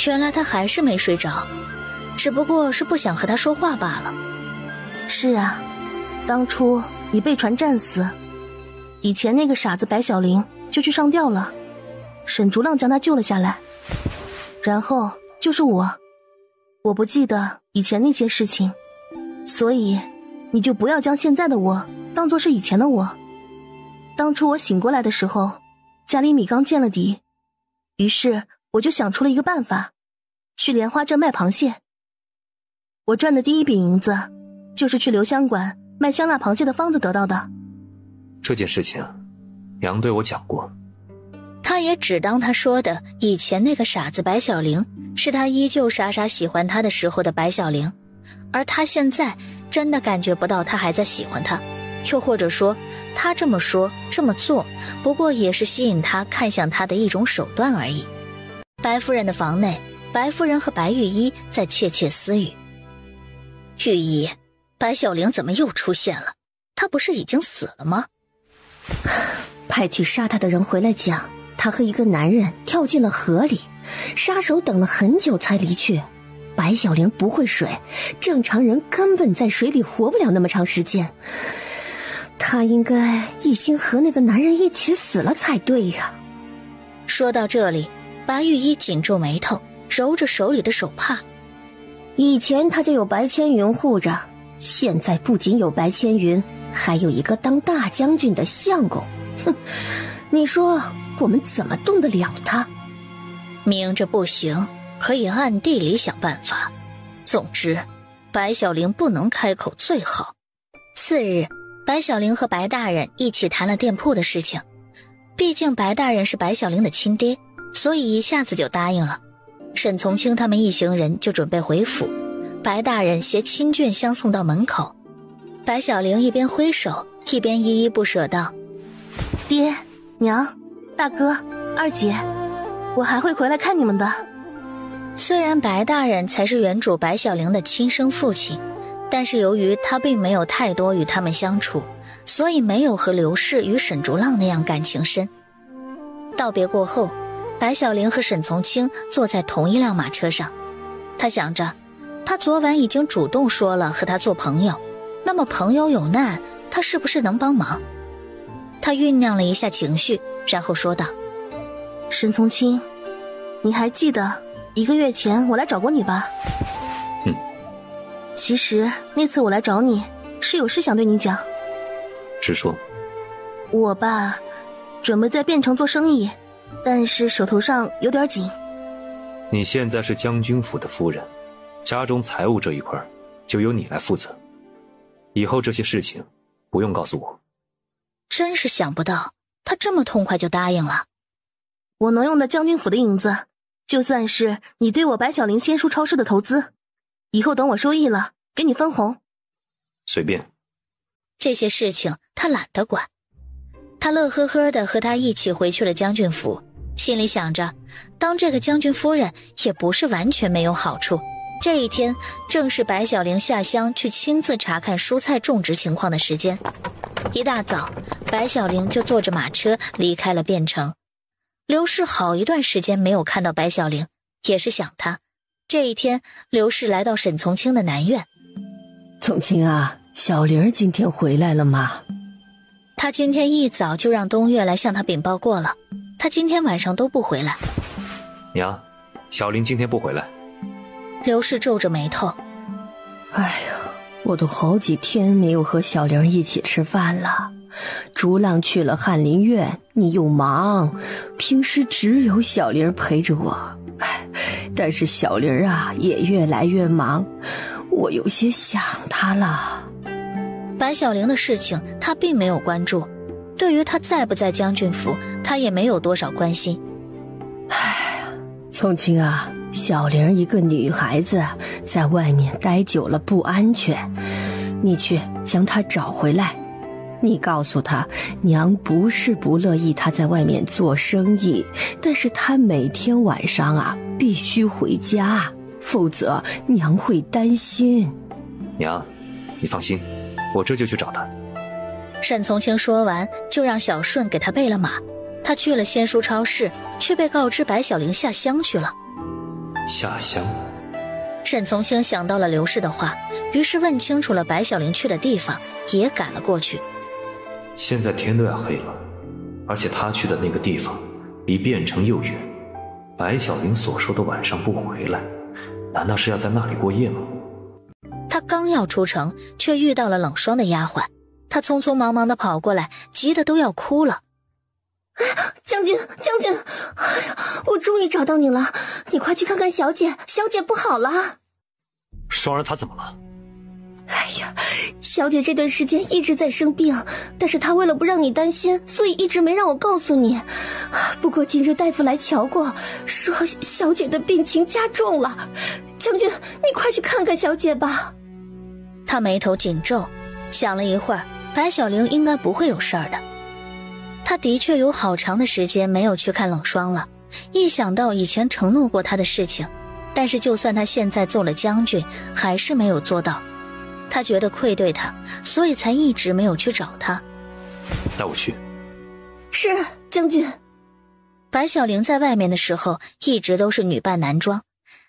原来他还是没睡着，只不过是不想和他说话罢了。是啊，当初你被船战死，以前那个傻子白小玲就去上吊了，沈竹浪将他救了下来，然后就是我不记得以前那些事情，所以你就不要将现在的我当作是以前的我。当初我醒过来的时候，家里米刚见了底，于是我就想出了一个办法，去莲花镇卖螃蟹。我赚的第一笔银子就是去留香馆卖香辣螃蟹的方子得到的。这件事情娘对我讲过。他也只当他说的以前那个傻子白小玲是他依旧傻傻喜欢他的时候的白小玲，而他现在真的感觉不到他还在喜欢他，又或者说他这么说这么做不过也是吸引他看向他的一种手段而已。白夫人的房内，白夫人和白玉一在窃窃私语。玉一，白小玲怎么又出现了？她不是已经死了吗？派去杀他的人回来讲，他和一个男人跳进了河里，杀手等了很久才离去。白小玲不会水，正常人根本在水里活不了那么长时间，他应该已经和那个男人一起死了才对呀。说到这里，白玉一紧皱眉头，揉着手里的手帕。以前他就有白千云护着，现在不仅有白千云，还有一个当大将军的相公。哼，你说我们怎么动得了他？明着不行，可以暗地里想办法。总之，白小玲不能开口最好。次日，白小玲和白大人一起谈了店铺的事情。毕竟白大人是白小玲的亲爹，所以一下子就答应了。沈从清他们一行人就准备回府，白大人携亲眷相送到门口。白小玲一边挥手，一边依依不舍道：爹娘大哥二姐，我还会回来看你们的。虽然白大人才是原主白小玲的亲生父亲，但是由于他并没有太多与他们相处，所以没有和刘氏与沈竹浪那样感情深。道别过后，白小玲和沈从清坐在同一辆马车上。他想着，他昨晚已经主动说了和他做朋友，那么朋友有难，他是不是能帮忙？他酝酿了一下情绪，然后说道：沈从清，你还记得1个月前我来找过你吧？其实那次我来找你是有事想对你讲。直说。我吧，准备在汴城做生意，但是手头上有点紧。你现在是将军府的夫人，家中财务这一块就由你来负责，以后这些事情不用告诉我。真是想不到他这么痛快就答应了。我能用的将军府的银子，就算是你对我白小玲仙书超市的投资，以后等我收益了，给你分红。随便。这些事情他懒得管。他乐呵呵地和他一起回去了将军府，心里想着，当这个将军夫人也不是完全没有好处。这一天正是白小玲下乡去亲自查看蔬菜种植情况的时间。一大早，白小玲就坐着马车离开了汴城。刘氏好一段时间没有看到白小玲，也是想她。这一天，刘氏来到沈从清的南院。从清啊，小玲今天回来了吗？他今天一早就让东岳来向他禀报过了，他今天晚上都不回来。娘，小玲今天不回来。刘氏皱着眉头。哎呀，我都好几天没有和小玲一起吃饭了。竹浪去了翰林院，你又忙，平时只有小玲陪着我。但是小玲啊，也越来越忙，我有些想她了。白小玲的事情他并没有关注，对于他在不在将军府，他也没有多少关心。哎，从清啊，小玲一个女孩子在外面待久了不安全，你去将她找回来。你告诉她，娘不是不乐意她在外面做生意，但是她每天晚上啊必须回家，否则娘会担心。娘，你放心，我这就去找他。沈从清说完，就让小顺给他备了马。他去了仙书超市，却被告知白小玲下乡去了。下乡？沈从清想到了刘氏的话，于是问清楚了白小玲去的地方，也赶了过去。现在天都要黑了，而且他去的那个地方离汴城又远。白小玲所说的晚上不回来，难道是要在那里过夜吗？他刚要出城，却遇到了冷霜的丫鬟。他匆匆忙忙地跑过来，急得都要哭了。将军，哎呀，我终于找到你了，你快去看看小姐，小姐不好了。霜儿她怎么了？哎呀，小姐这段时间一直在生病，但是她为了不让你担心，所以一直没让我告诉你。不过今日大夫来瞧过，说小姐的病情加重了。将军，你快去看看小姐吧。他眉头紧皱，想了一会儿，白小玲应该不会有事儿的。他的确有好长的时间没有去看冷霜了，一想到以前承诺过他的事情，但是就算他现在做了将军，还是没有做到。他觉得愧对他，所以才一直没有去找他。带我去。是，将军。白小玲在外面的时候一直都是女扮男装。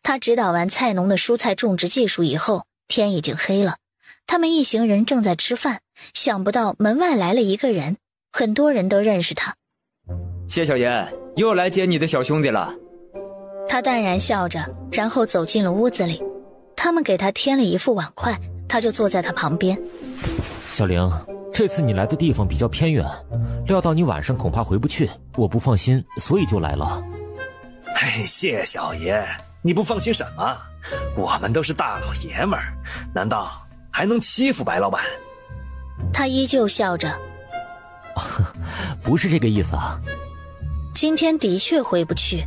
她指导完菜农的蔬菜种植技术以后，天已经黑了。他们一行人正在吃饭，想不到门外来了一个人，很多人都认识他。谢小爷又来接你的小兄弟了。他淡然笑着，然后走进了屋子里。他们给他添了一副碗筷，他就坐在他旁边。小玲，这次你来的地方比较偏远，料到你晚上恐怕回不去，我不放心，所以就来了。哎，谢小爷，你不放心什么？我们都是大老爷们儿，难道还能欺负白老板？他依旧笑着。不是这个意思啊。今天的确回不去，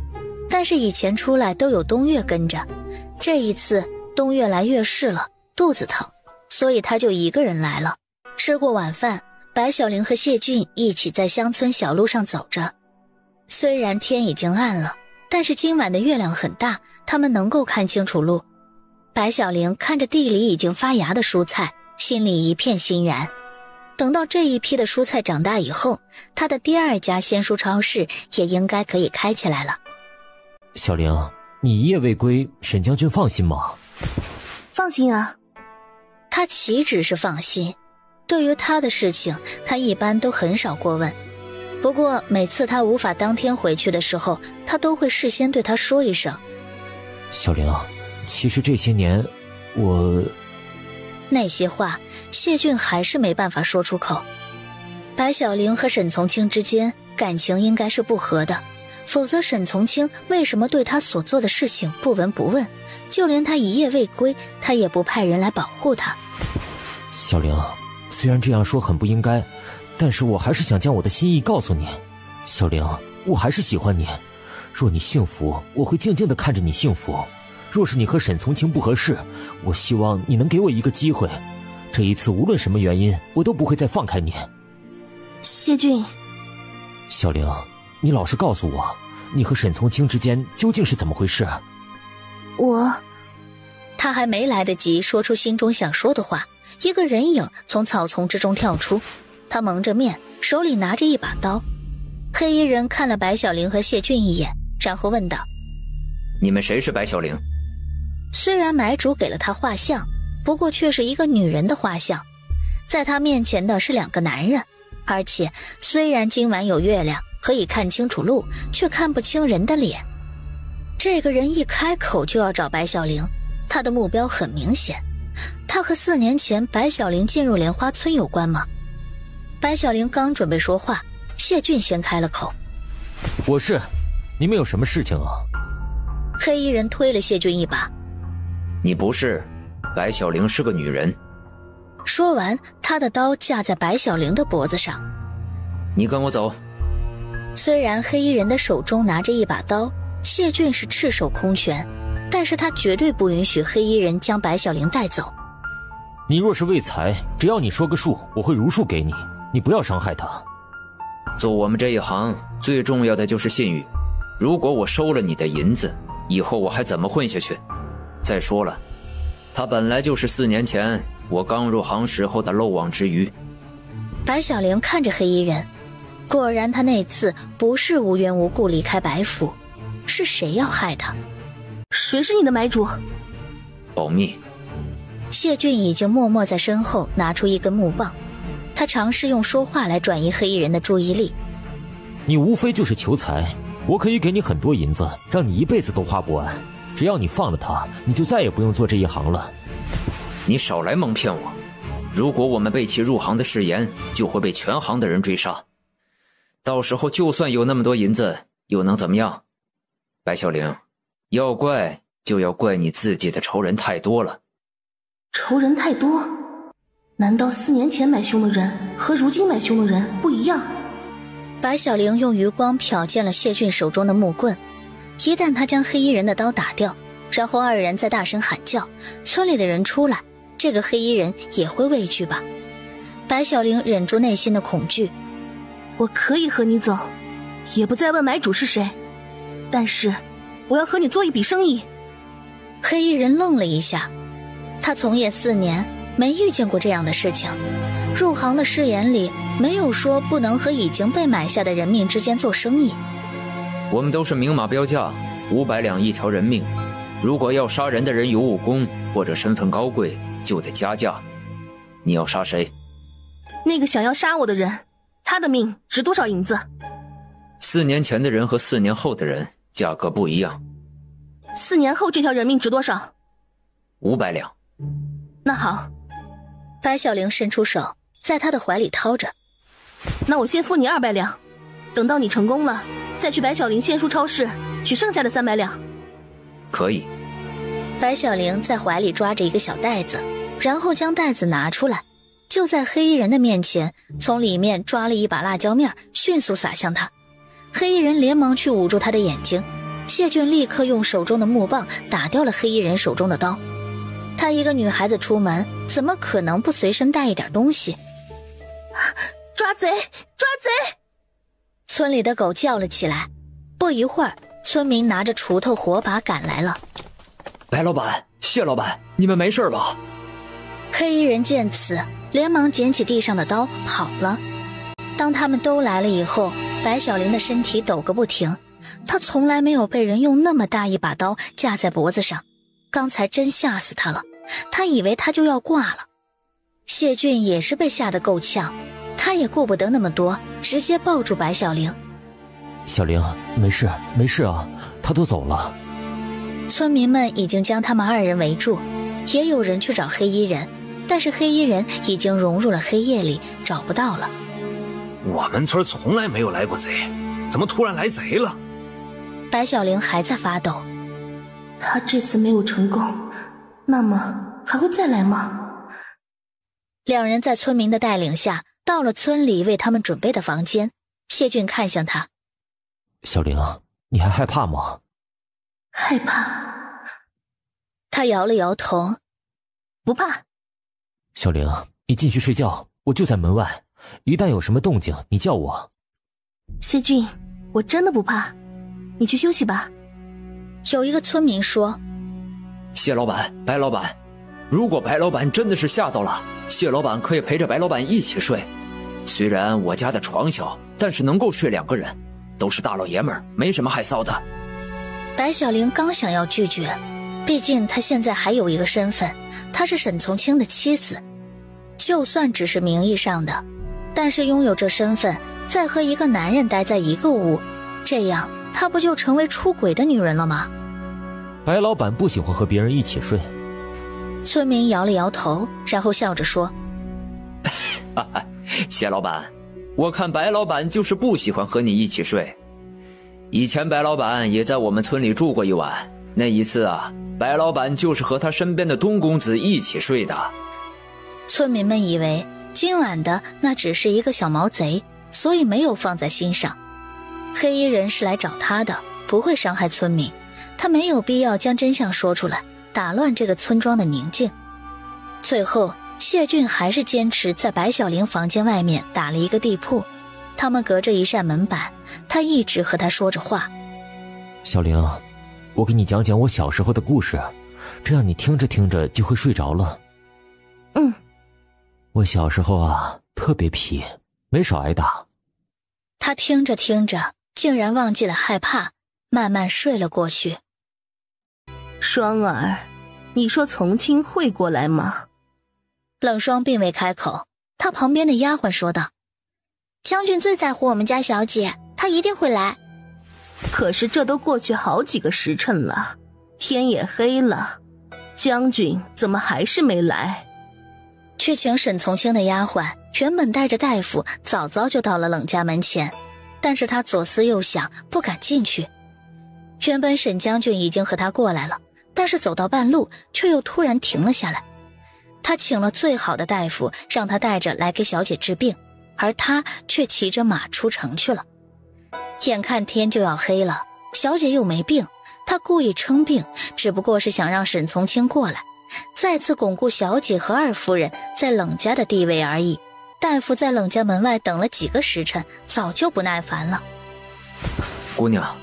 但是以前出来都有东岳跟着，这一次东岳来月事了，肚子疼，所以他就一个人来了。吃过晚饭，白小玲和谢俊一起在乡村小路上走着。虽然天已经暗了，但是今晚的月亮很大，他们能够看清楚路。白小玲看着地里已经发芽的蔬菜，心里一片欣然。等到这一批的蔬菜长大以后，他的第二家鲜蔬超市也应该可以开起来了。小玲，你一夜未归，沈将军放心吗？放心啊。他岂止是放心，对于他的事情，他一般都很少过问。不过每次他无法当天回去的时候，他都会事先对他说一声。小玲，其实这些年我……那些话谢俊还是没办法说出口。白小玲和沈从清之间感情应该是不和的，否则沈从清为什么对他所做的事情不闻不问，就连他一夜未归，他也不派人来保护他。小玲，虽然这样说很不应该，但是我还是想将我的心意告诉你。小玲，我还是喜欢你，若你幸福，我会静静地看着你幸福；若是你和沈从清不合适，我希望你能给我一个机会。这一次无论什么原因，我都不会再放开你。谢俊，小玲，你老实告诉我，你和沈从清之间究竟是怎么回事？他还没来得及说出心中想说的话，一个人影从草丛之中跳出，他蒙着面，手里拿着一把刀。黑衣人看了白小玲和谢俊一眼，然后问道：你们谁是白小玲？虽然买主给了他画像，不过却是一个女人的画像，在他面前的是2个男人，而且虽然今晚有月亮可以看清楚路，却看不清人的脸。这个人一开口就要找白小玲，他的目标很明显，他和4年前白小玲进入莲花村有关吗？白小玲刚准备说话，谢俊先开了口：你们有什么事情啊？黑衣人推了谢俊一把：你不是，白小玲是个女人。说完，他的刀架在白小玲的脖子上。你跟我走。虽然黑衣人的手中拿着一把刀，谢俊是赤手空拳，但是他绝对不允许黑衣人将白小玲带走。你若是为财，只要你说个数，我会如数给你，你不要伤害他。做我们这一行，最重要的就是信誉。如果我收了你的银子，以后我还怎么混下去？再说了，他本来就是4年前我刚入行时候的漏网之鱼。白小玲看着黑衣人，果然他那次不是无缘无故离开白府，是谁要害他？谁是你的买主？保密。谢俊已经默默在身后拿出一根木棒，他尝试用说话来转移黑衣人的注意力。你无非就是求财，我可以给你很多银子，让你一辈子都花不完。只要你放了他，你就再也不用做这一行了。你少来蒙骗我，如果我们背弃入行的誓言，就会被全行的人追杀。到时候就算有那么多银子，又能怎么样？白小玲，要怪就要怪你自己的仇人太多了。仇人太多？难道4年前买凶的人和如今买凶的人不一样？白小玲用余光瞟见了谢俊手中的木棍，一旦他将黑衣人的刀打掉，然后2人再大声喊叫，村里的人出来，这个黑衣人也会畏惧吧？白小玲忍住内心的恐惧。我可以和你走，也不再问买主是谁，但是我要和你做一笔生意。黑衣人愣了一下，他从业4年，没遇见过这样的事情。入行的誓言里没有说不能和已经被买下的人命之间做生意。我们都是明码标价，500两1条人命。如果要杀人的人有武功或者身份高贵，就得加价。你要杀谁？那个想要杀我的人，他的命值多少银子？4年前的人和4年后的人价格不一样。4年后这条人命值多少？500两。那好。白小玲伸出手，在他的怀里掏着。那我先付你200两，等到你成功了，再去白小玲县书超市取剩下的300两。可以。白小玲在怀里抓着一个小袋子，然后将袋子拿出来，就在黑衣人的面前，从里面抓了一把辣椒面，迅速撒向他。黑衣人连忙去捂住他的眼睛，谢俊立刻用手中的木棒打掉了黑衣人手中的刀。她一个女孩子出门，怎么可能不随身带一点东西？抓贼！抓贼！村里的狗叫了起来。不一会儿，村民拿着锄头火把赶来了。白老板，谢老板，你们没事吧？黑衣人见此，连忙捡起地上的刀跑了。当他们都来了以后，白小玲的身体抖个不停，她从来没有被人用那么大一把刀架在脖子上，刚才真吓死她了，她以为她就要挂了。谢俊也是被吓得够呛，他也顾不得那么多，直接抱住白小玲。小玲，没事没事啊，他都走了。村民们已经将他们2人围住，也有人去找黑衣人，但是黑衣人已经融入了黑夜里，找不到了。我们村从来没有来过贼，怎么突然来贼了？白小玲还在发抖。他这次没有成功，那么还会再来吗？2人在村民的带领下到了村里为他们准备的房间。谢俊看向他：小玲，你还害怕吗？害怕。他摇了摇头，不怕。小玲，你进去睡觉，我就在门外，一旦有什么动静，你叫我。谢俊，我真的不怕，你去休息吧。有一个村民说：谢老板，白老板，如果白老板真的是吓到了，谢老板可以陪着白老板一起睡。虽然我家的床小，但是能够睡2个人，都是大老爷们儿，没什么害臊的。白小玲刚想要拒绝，毕竟她现在还有一个身份，她是沈从清的妻子。就算只是名义上的，但是拥有这身份，再和一个男人待在一个屋，这样她不就成为出轨的女人了吗？白老板不喜欢和别人一起睡。村民摇了摇头，然后笑着说：谢老板，我看白老板就是不喜欢和你一起睡。以前白老板也在我们村里住过一晚，那一次啊，白老板就是和他身边的东公子一起睡的。村民们以为今晚的那只是一个小毛贼，所以没有放在心上。黑衣人是来找他的，不会伤害村民，他没有必要将真相说出来，打乱这个村庄的宁静。最后谢俊还是坚持在白小玲房间外面打了一个地铺，他们隔着一扇门板，他一直和他说着话。小玲，我给你讲讲我小时候的故事，这样你听着听着就会睡着了。我小时候啊，特别皮，没少挨打。他听着听着竟然忘记了害怕，慢慢睡了过去。双儿，你说从清会过来吗？冷霜并未开口，他旁边的丫鬟说道：将军最在乎我们家小姐，他一定会来。可是这都过去好几个时辰了，天也黑了，将军怎么还是没来？去请沈从清的丫鬟原本带着大夫早早就到了冷家门前，但是他左思右想，不敢进去。原本沈将军已经和他过来了，但是走到半路却又突然停了下来。他请了最好的大夫，让他带着来给小姐治病，而他却骑着马出城去了。眼看天就要黑了，小姐又没病，他故意称病，只不过是想让沈从清过来，再次巩固小姐和二夫人在冷家的地位而已。大夫在冷家门外等了几个时辰，早就不耐烦了。姑娘，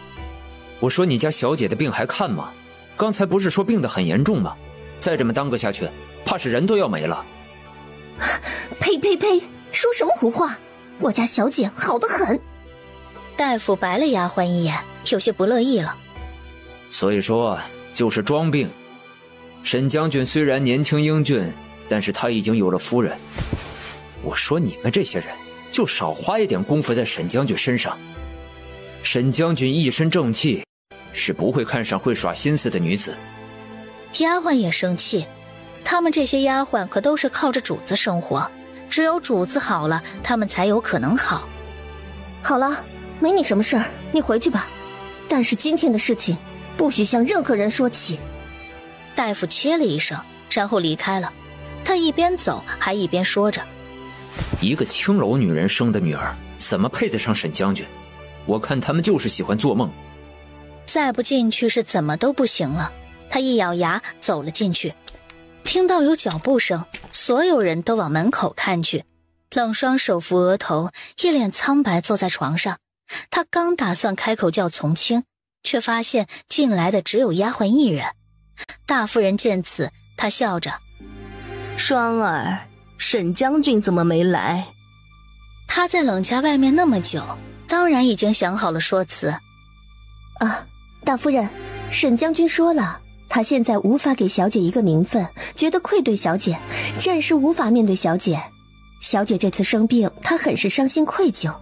我说你家小姐的病还看吗？刚才不是说病得很严重吗？再这么耽搁下去，怕是人都要没了。呸呸呸，说什么胡话，我家小姐好得很。大夫白了丫鬟一眼，有些不乐意了。所以说就是装病。沈将军虽然年轻英俊，但是他已经有了夫人。我说你们这些人就少花一点功夫在沈将军身上。沈将军一身正气，是不会看上会耍心思的女子。丫鬟也生气，他们这些丫鬟可都是靠着主子生活，只有主子好了，他们才有可能好。好了，没你什么事儿，你回去吧。但是今天的事情不许向任何人说起。大夫切了一声，然后离开了。他一边走还一边说着：一个青楼女人生的女儿，怎么配得上沈将军？我看他们就是喜欢做梦。再不进去是怎么都不行了。他一咬牙走了进去，听到有脚步声，所有人都往门口看去。冷霜手扶额头，一脸苍白坐在床上。他刚打算开口叫从清，却发现进来的只有丫鬟一人。大夫人见此，她笑着：双儿，沈将军怎么没来？他在冷家外面那么久，当然已经想好了说辞。大夫人，沈将军说了，他现在无法给小姐一个名分，觉得愧对小姐，暂时无法面对小姐。小姐这次生病，他很是伤心愧疚，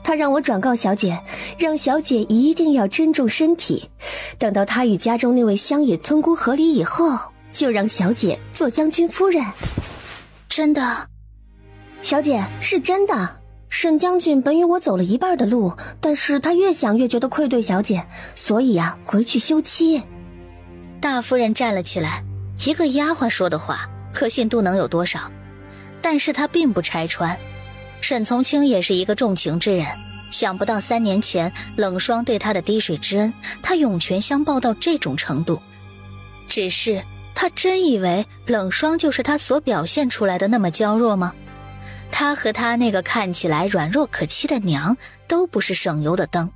他让我转告小姐，让小姐一定要珍重身体，等到他与家中那位乡野村姑和离以后，就让小姐做将军夫人。真的？小姐，是真的。沈将军本与我走了一半的路，但是他越想越觉得愧对小姐，所以回去休妻。大夫人站了起来，一个丫鬟说的话，可信度能有多少？但是她并不拆穿。沈从清也是一个重情之人，想不到3年前冷霜对他的滴水之恩，他涌泉相报到这种程度。只是他真以为冷霜就是他所表现出来的那么娇弱吗？他和他那个看起来软弱可欺的娘都不是省油的灯。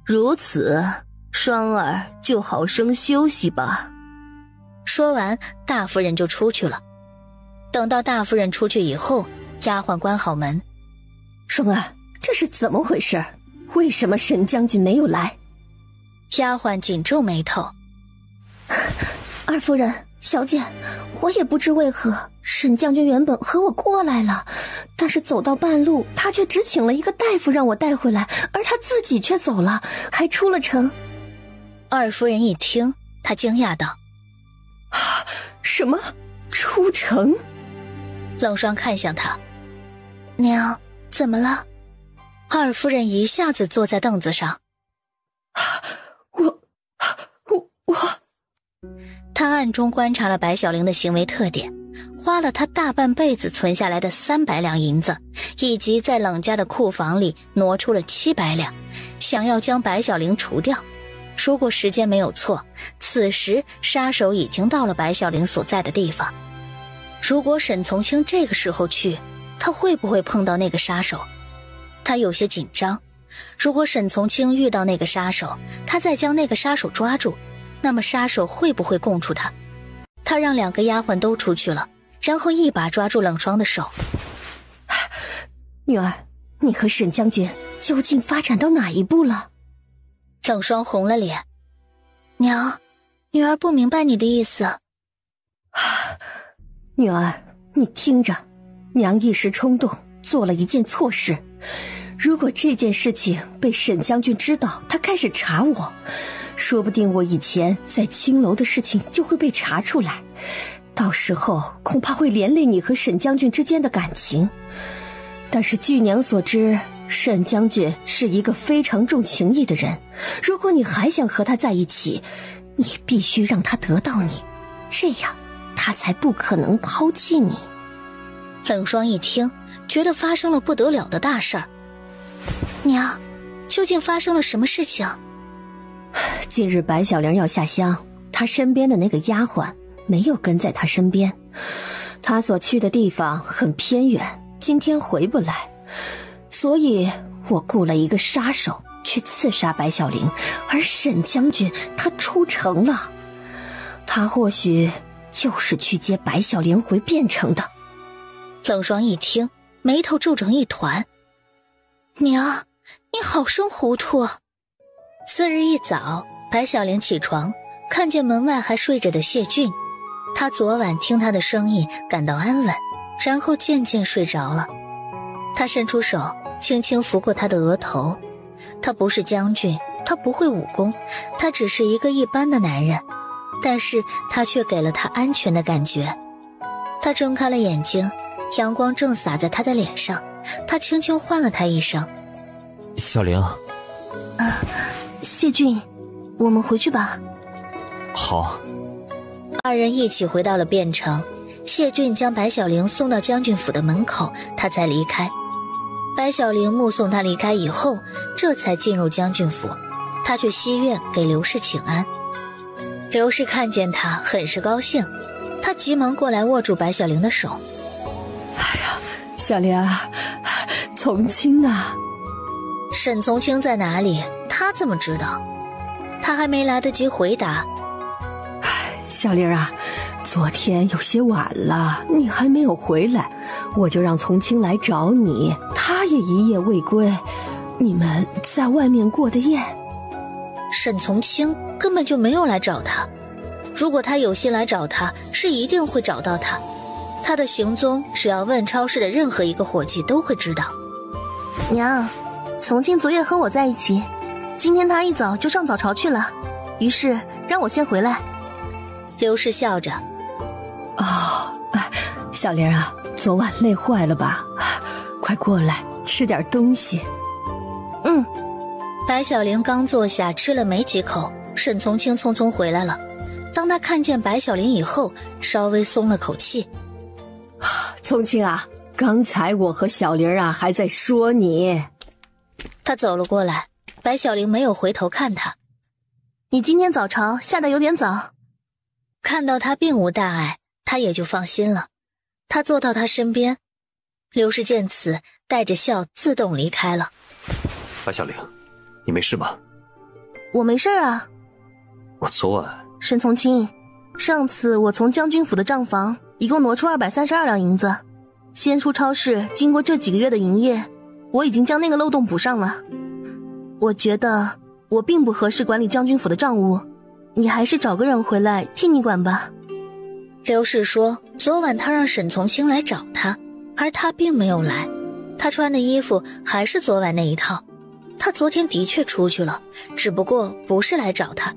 如此，霜儿就好生休息吧。说完，大夫人就出去了。等到大夫人出去以后，丫鬟关好门。霜儿，这是怎么回事？为什么沈将军没有来？丫鬟紧皱眉头。二夫人，小姐，我也不知为何，沈将军原本和我过来了，但是走到半路，他却只请了一个大夫让我带回来，而他自己却走了，还出了城。二夫人一听，她惊讶道：什么？出城？冷霜看向她，娘，怎么了？二夫人一下子坐在凳子上。我她暗中观察了白小玲的行为特点，花了她大半辈子存下来的300两银子，以及在冷家的库房里挪出了700两，想要将白小玲除掉。如果时间没有错，此时杀手已经到了白小玲所在的地方。如果沈从清这个时候去，他会不会碰到那个杀手？他有些紧张。如果沈从清遇到那个杀手，他再将那个杀手抓住，那么杀手会不会供出他？他让2个丫鬟都出去了，然后一把抓住冷霜的手。女儿，你和沈将军究竟发展到哪一步了？冷霜红了脸。娘，女儿不明白你的意思。女儿，你听着，娘一时冲动做了一件错事，如果这件事情被沈将军知道，他开始查我，说不定我以前在青楼的事情就会被查出来，到时候恐怕会连累你和沈将军之间的感情。但是据娘所知，沈将军是一个非常重情义的人，如果你还想和他在一起，你必须让他得到你，这样他才不可能抛弃你。冷霜一听，觉得发生了不得了的大事儿。娘，究竟发生了什么事情？近日白小玲要下乡，她身边的那个丫鬟没有跟在她身边，她所去的地方很偏远，今天回不来，所以我雇了一个杀手去刺杀白小玲，而沈将军他出城了，他或许就是去接白小玲回汴城的。冷霜一听，眉头皱成一团。娘，你好生糊涂。次日一早，白小玲起床，看见门外还睡着的谢俊。她昨晚听他的声音感到安稳，然后渐渐睡着了。她伸出手轻轻拂过他的额头。他不是将军，他不会武功，他只是一个一般的男人，但是他却给了他安全的感觉。他睁开了眼睛，阳光正洒在他的脸上，他轻轻唤了他一声：小玲。谢俊，我们回去吧。好。二人一起回到了汴城，谢俊将白小玲送到将军府的门口，他才离开。白小玲目送他离开以后，这才进入将军府，他去西院给刘氏请安。刘氏看见他很是高兴，他急忙过来握住白小玲的手。哎呀，小玲啊，从清啊。沈从清在哪里？他怎么知道？他还没来得及回答。小玲啊，昨天有些晚了，你还没有回来，我就让从清来找你，他也一夜未归，你们在外面过的夜。沈从清根本就没有来找他，如果他有心来找他，是一定会找到他。他的行踪只要问超市的任何一个伙计都会知道。娘，从清昨夜和我在一起，今天他一早就上早朝去了，于是让我先回来。刘氏笑着：小玲啊，昨晚累坏了吧？快过来吃点东西。白小玲刚坐下吃了没几口，沈从清匆匆回来了。当他看见白小玲以后，稍微松了口气。从清啊，刚才我和小玲啊还在说你。他走了过来，白小玲没有回头看他。你今天早朝下得有点早。看到他并无大碍，他也就放心了。他坐到他身边，刘氏见此，带着笑自动离开了。白小玲，你没事吧？我没事啊。我昨晚……沈从清，上次我从将军府的账房一共挪出232两银子，先出超市经过这几个月的营业，我已经将那个漏洞补上了。我觉得我并不合适管理将军府的账务，你还是找个人回来替你管吧。刘氏说昨晚他让沈从清来找他，而他并没有来，他穿的衣服还是昨晚那一套。他昨天的确出去了，只不过不是来找他。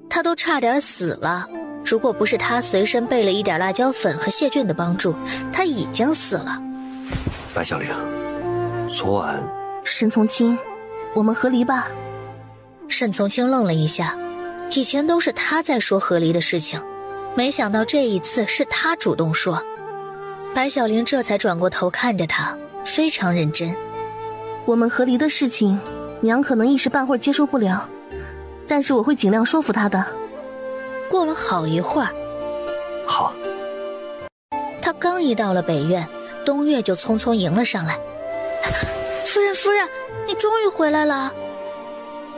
他都差点死了，如果不是他随身备了一点辣椒粉和谢俊的帮助，他已经死了。白小玲，昨晚……沈从清，我们和离吧。沈从清愣了一下，以前都是他在说和离的事情，没想到这一次是他主动说。白小玲这才转过头看着他，非常认真。我们和离的事情，娘可能一时半会儿接受不了，但是我会尽量说服她的。过了好一会儿，好。他刚一到了北院，东岳就匆匆迎了上来。夫人，夫人，你终于回来了。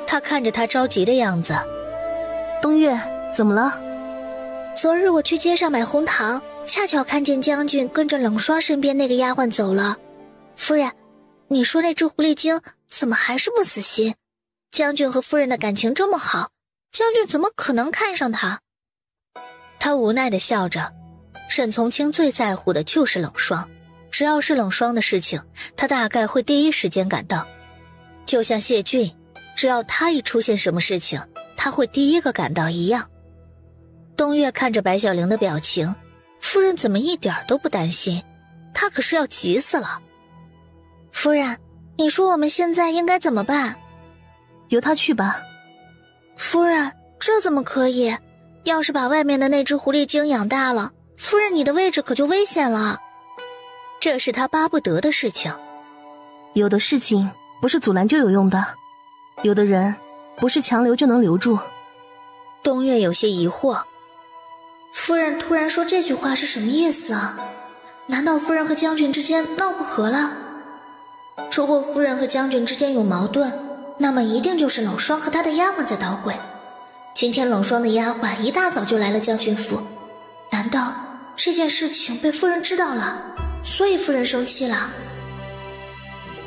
他看着他着急的样子。东岳，怎么了？昨日我去街上买红糖，恰巧看见将军跟着冷霜身边那个丫鬟走了。夫人，你说那只狐狸精怎么还是不死心？将军和夫人的感情这么好，将军怎么可能看上他？他无奈地笑着。沈从清最在乎的就是冷霜，只要是冷霜的事情，他大概会第一时间赶到。就像谢俊，只要他一出现什么事情，他会第一个赶到一样。东岳看着白小玲的表情，夫人怎么一点都不担心？他可是要急死了。夫人，你说我们现在应该怎么办？由他去吧。夫人，这怎么可以？要是把外面的那只狐狸精养大了，夫人你的位置可就危险了。这是他巴不得的事情。有的事情不是阻拦就有用的，有的人不是强留就能留住。东岳有些疑惑，夫人突然说这句话是什么意思啊？难道夫人和将军之间闹不和了？如果夫人和将军之间有矛盾，那么一定就是冷霜和他的丫鬟在捣鬼。今天冷霜的丫鬟一大早就来了将军府，难道这件事情被夫人知道了，所以夫人生气了？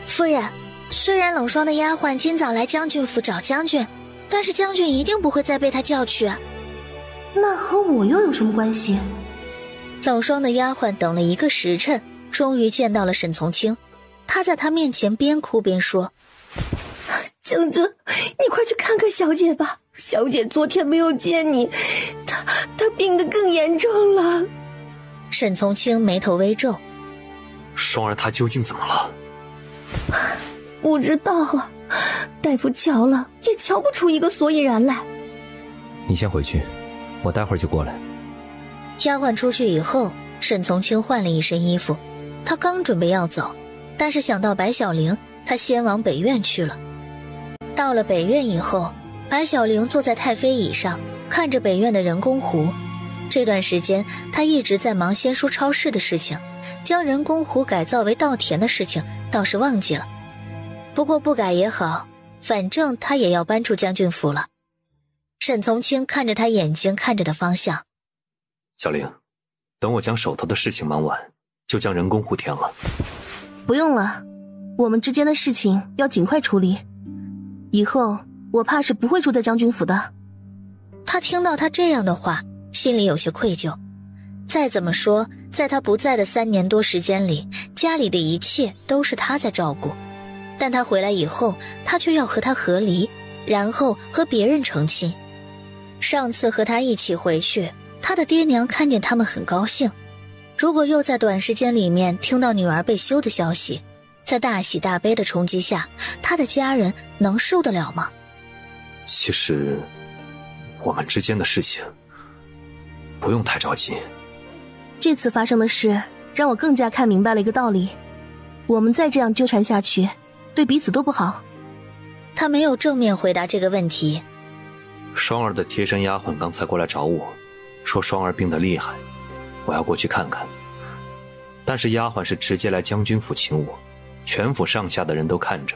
夫人，虽然冷霜的丫鬟今早来将军府找将军，但是将军一定不会再被他叫去。那和我又有什么关系？冷霜的丫鬟等了一个时辰，终于见到了沈从清。他在他面前边哭边说：将军，你快去看看小姐吧，小姐昨天没有见你，她病得更严重了。沈从清眉头微皱，双儿她究竟怎么了？不知道啊，大夫瞧了也瞧不出一个所以然来。你先回去，我待会儿就过来。丫鬟出去以后，沈从清换了一身衣服，他刚准备要走，但是想到白小玲，他先往北院去了。到了北院以后，白小玲坐在太妃椅上，看着北院的人工湖。这段时间她一直在忙仙书超市的事情，将人工湖改造为稻田的事情倒是忘记了。不过不改也好，反正她也要搬出将军府了。沈从清看着他眼睛看着的方向，小玲，等我将手头的事情忙完，就将人工湖填了。不用了，我们之间的事情要尽快处理，以后我怕是不会住在将军府的。他听到他这样的话，心里有些愧疚。再怎么说，在他不在的3年多时间里，家里的一切都是他在照顾，但他回来以后，他却要和他和离，然后和别人成亲。上次和他一起回去，他的爹娘看见他们很高兴，如果又在短时间里面听到女儿被休的消息，在大喜大悲的冲击下，他的家人能受得了吗？其实我们之间的事情不用太着急。这次发生的事让我更加看明白了一个道理，我们再这样纠缠下去，对彼此都不好。他没有正面回答这个问题。双儿的贴身丫鬟刚才过来找我，说双儿病得厉害，我要过去看看。但是丫鬟是直接来将军府请我，全府上下的人都看着，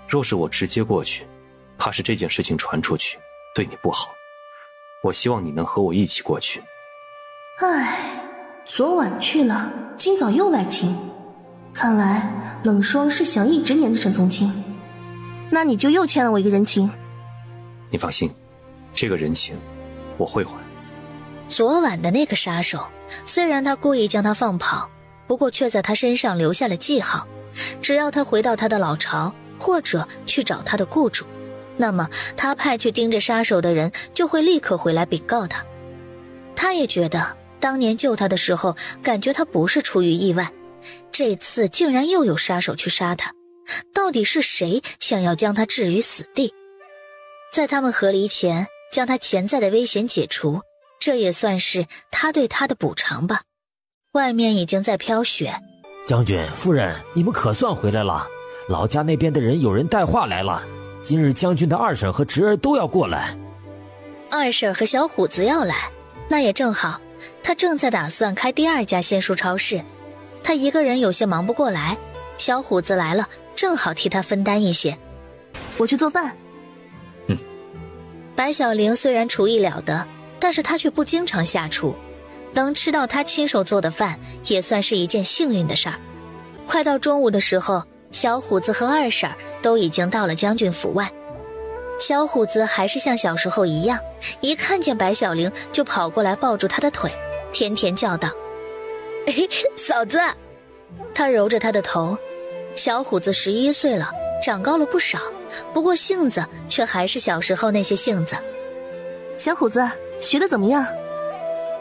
若是我直接过去，怕是这件事情传出去，对你不好。我希望你能和我一起过去。唉，昨晚去了，今早又来请，看来冷霜是想一直黏着沈从清。那你就又欠了我一个人情。你放心，这个人情我会还。昨晚的那个杀手，虽然他故意将他放跑，不过却在他身上留下了记号。只要他回到他的老巢，或者去找他的雇主，那么他派去盯着杀手的人就会立刻回来禀告他。他也觉得当年救他的时候，感觉他不是出于意外，这次竟然又有杀手去杀他，到底是谁想要将他置于死地？在他们和离前将他潜在的危险解除，这也算是他对他的补偿吧。外面已经在飘雪。将军夫人，你们可算回来了。老家那边的人有人带话来了，今日将军的二婶和侄儿都要过来。二婶和小虎子要来，那也正好，他正在打算开第二家仙蔬超市，他一个人有些忙不过来，小虎子来了，正好替他分担一些。我去做饭。白小玲虽然厨艺了得，但是她却不经常下厨，能吃到她亲手做的饭也算是一件幸运的事儿。快到中午的时候，小虎子和二婶都已经到了将军府外。小虎子还是像小时候一样，一看见白小玲就跑过来抱住她的腿，甜甜叫道：嫂子。他揉着她的头。小虎子11岁了，长高了不少，不过性子却还是小时候那些性子。小虎子学得怎么样？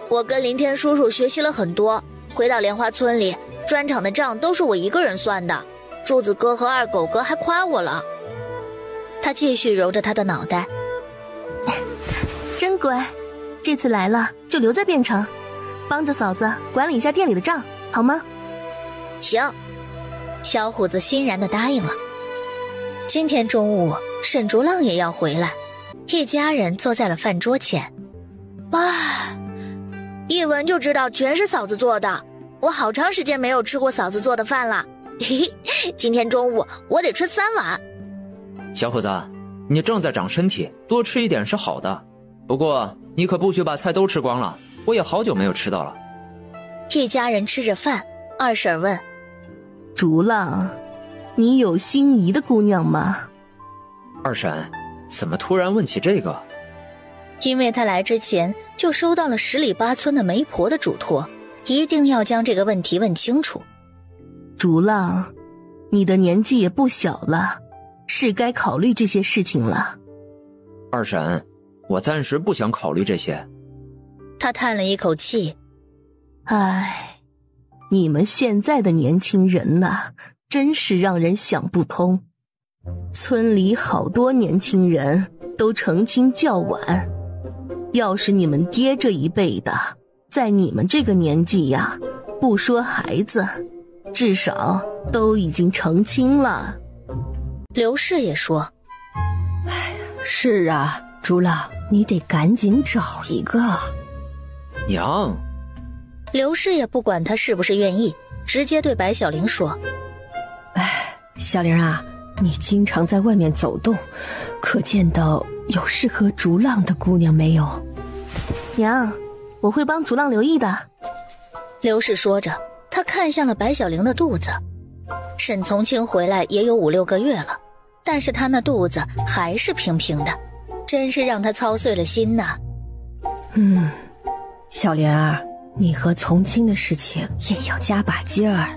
我跟林天叔叔学习了很多，回到莲花村里，砖厂的账都是我一个人算的，柱子哥和二狗哥还夸我了。他继续揉着他的脑袋。真乖，这次来了就留在汴城，帮着嫂子管理一下店里的账，好吗？行。小虎子欣然地答应了。今天中午沈竹浪也要回来，一家人坐在了饭桌前。哇，一闻就知道全是嫂子做的，我好长时间没有吃过嫂子做的饭了。嘿嘿，今天中午我得吃3碗。小虎子，你正在长身体，多吃一点是好的，不过你可不许把菜都吃光了，我也好久没有吃到了。一家人吃着饭，二婶问：竹浪，你有心仪的姑娘吗？二婶，怎么突然问起这个？因为他来之前就收到了10里8村的媒婆的嘱托，一定要将这个问题问清楚。竹浪，你的年纪也不小了，是该考虑这些事情了。二婶，我暂时不想考虑这些。他叹了一口气。唉，你们现在的年轻人呐，真是让人想不通。村里好多年轻人都成亲较晚，要是你们爹这一辈的，在你们这个年纪呀，不说孩子，至少都已经成亲了。刘氏也说：是啊，竹浪，你得赶紧找一个。娘。刘氏也不管他是不是愿意，直接对白小玲说：小玲啊，你经常在外面走动，可见到有适合竹浪的姑娘没有？娘，我会帮竹浪留意的。刘氏说着，他看向了白小玲的肚子。沈从清回来也有5、6个月了，但是他那肚子还是平平的，真是让他操碎了心呐。小玲儿，你和从清的事情也要加把劲儿。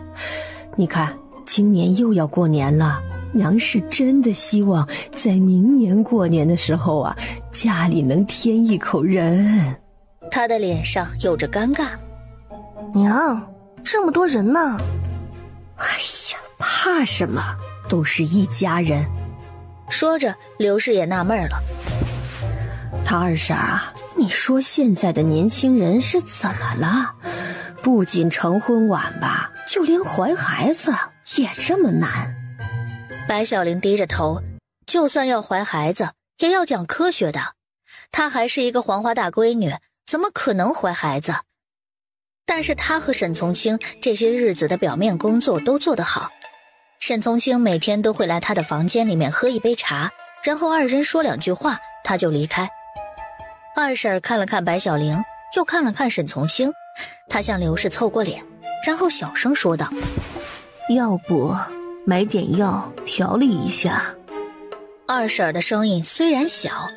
你看，今年又要过年了，娘是真的希望在明年过年的时候啊，家里能添一口人。他的脸上有着尴尬。娘，这么多人呢？哎呀，怕什么？都是一家人。说着，刘氏也纳闷了。他二婶啊，你说现在的年轻人是怎么了？不仅成婚晚吧，就连怀孩子也这么难。白小玲低着头，就算要怀孩子，也要讲科学的。她还是一个黄花大闺女，怎么可能怀孩子？但是他和沈从清这些日子的表面工作都做得好。沈从清每天都会来他的房间里面喝一杯茶，然后二人说2句话，他就离开。二婶看了看白小玲，又看了看沈从清，他向刘氏凑过脸，然后小声说道：要不买点药调理一下。二婶的声音虽然小，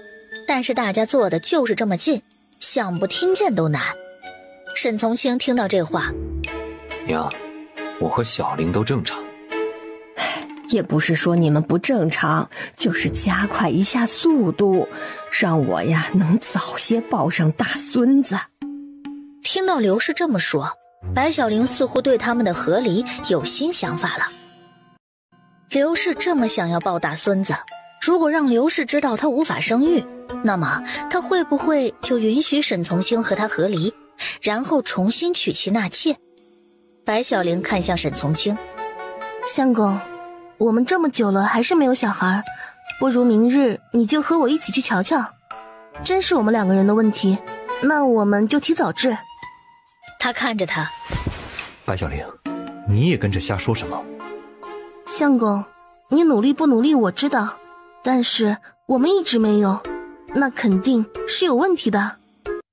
但是大家坐的就是这么近，想不听见都难。沈从清听到这话，娘，我和小玲都正常。也不是说你们不正常，就是加快一下速度，让我呀能早些抱上大孙子。听到刘氏这么说，白小玲似乎对他们的和离有新想法了。刘氏这么想要抱大孙子，如果让刘氏知道他无法生育，那么他会不会就允许沈从清和他和离，然后重新娶妻纳妾？白小玲看向沈从清，相公，我们这么久了还是没有小孩，不如明日你就和我一起去瞧瞧。真是我们2个人的问题，那我们就提早治。他看着他，白小玲，你也跟着瞎说什么？相公，你努力不努力我知道，但是我们一直没有，那肯定是有问题的。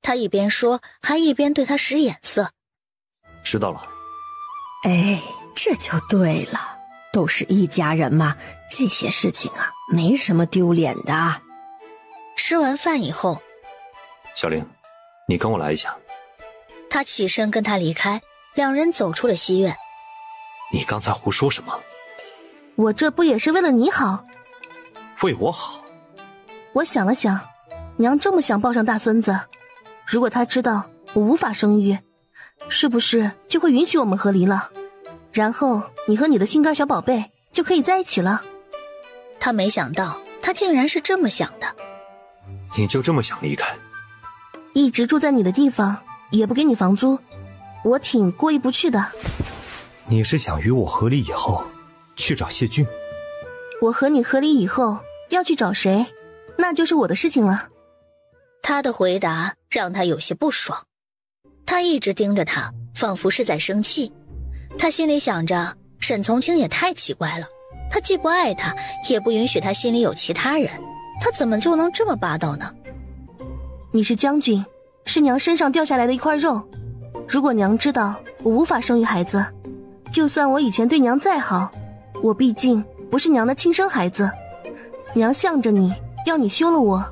他一边说，还一边对他使眼色。知道了。哎，这就对了，都是一家人嘛，这些事情啊，没什么丢脸的。吃完饭以后，小玲，你跟我来一下。他起身跟他离开，2人走出了西院。你刚才胡说什么？我这不也是为了你好？为我好？我想了想，娘这么想抱上大孙子，如果她知道我无法生育，是不是就会允许我们和离了？然后你和你的心肝小宝贝就可以在一起了。他没想到他竟然是这么想的。你就这么想离开？一直住在你的地方也不给你房租，我挺过意不去的。你是想与我和离以后去找谢俊？我和你和离以后要去找谁，那就是我的事情了。他的回答让他有些不爽，他一直盯着他，仿佛是在生气。他心里想着，沈从清也太奇怪了，他既不爱他，也不允许他心里有其他人，他怎么就能这么霸道呢？你是将军，是娘身上掉下来的一块肉，如果娘知道我无法生育孩子，就算我以前对娘再好，我毕竟不是娘的亲生孩子，娘向着你，要你休了我，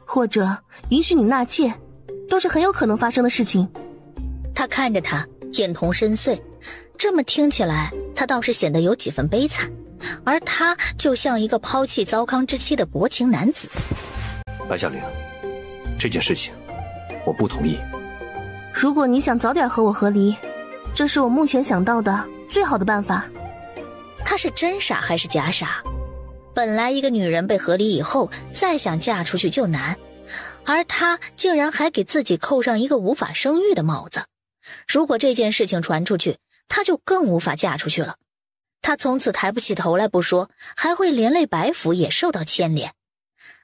或者允许你纳妾，都是很有可能发生的事情。他看着他，眼瞳深邃，这么听起来，他倒是显得有几分悲惨，而他就像一个抛弃糟糠之妻的薄情男子。白小玲，这件事情我不同意。如果你想早点和我和离，这是我目前想到的最好的办法。他是真傻还是假傻？本来一个女人被和离以后，再想嫁出去就难，而他竟然还给自己扣上一个无法生育的帽子。如果这件事情传出去，他就更无法嫁出去了。他从此抬不起头来不说，还会连累白府也受到牵连。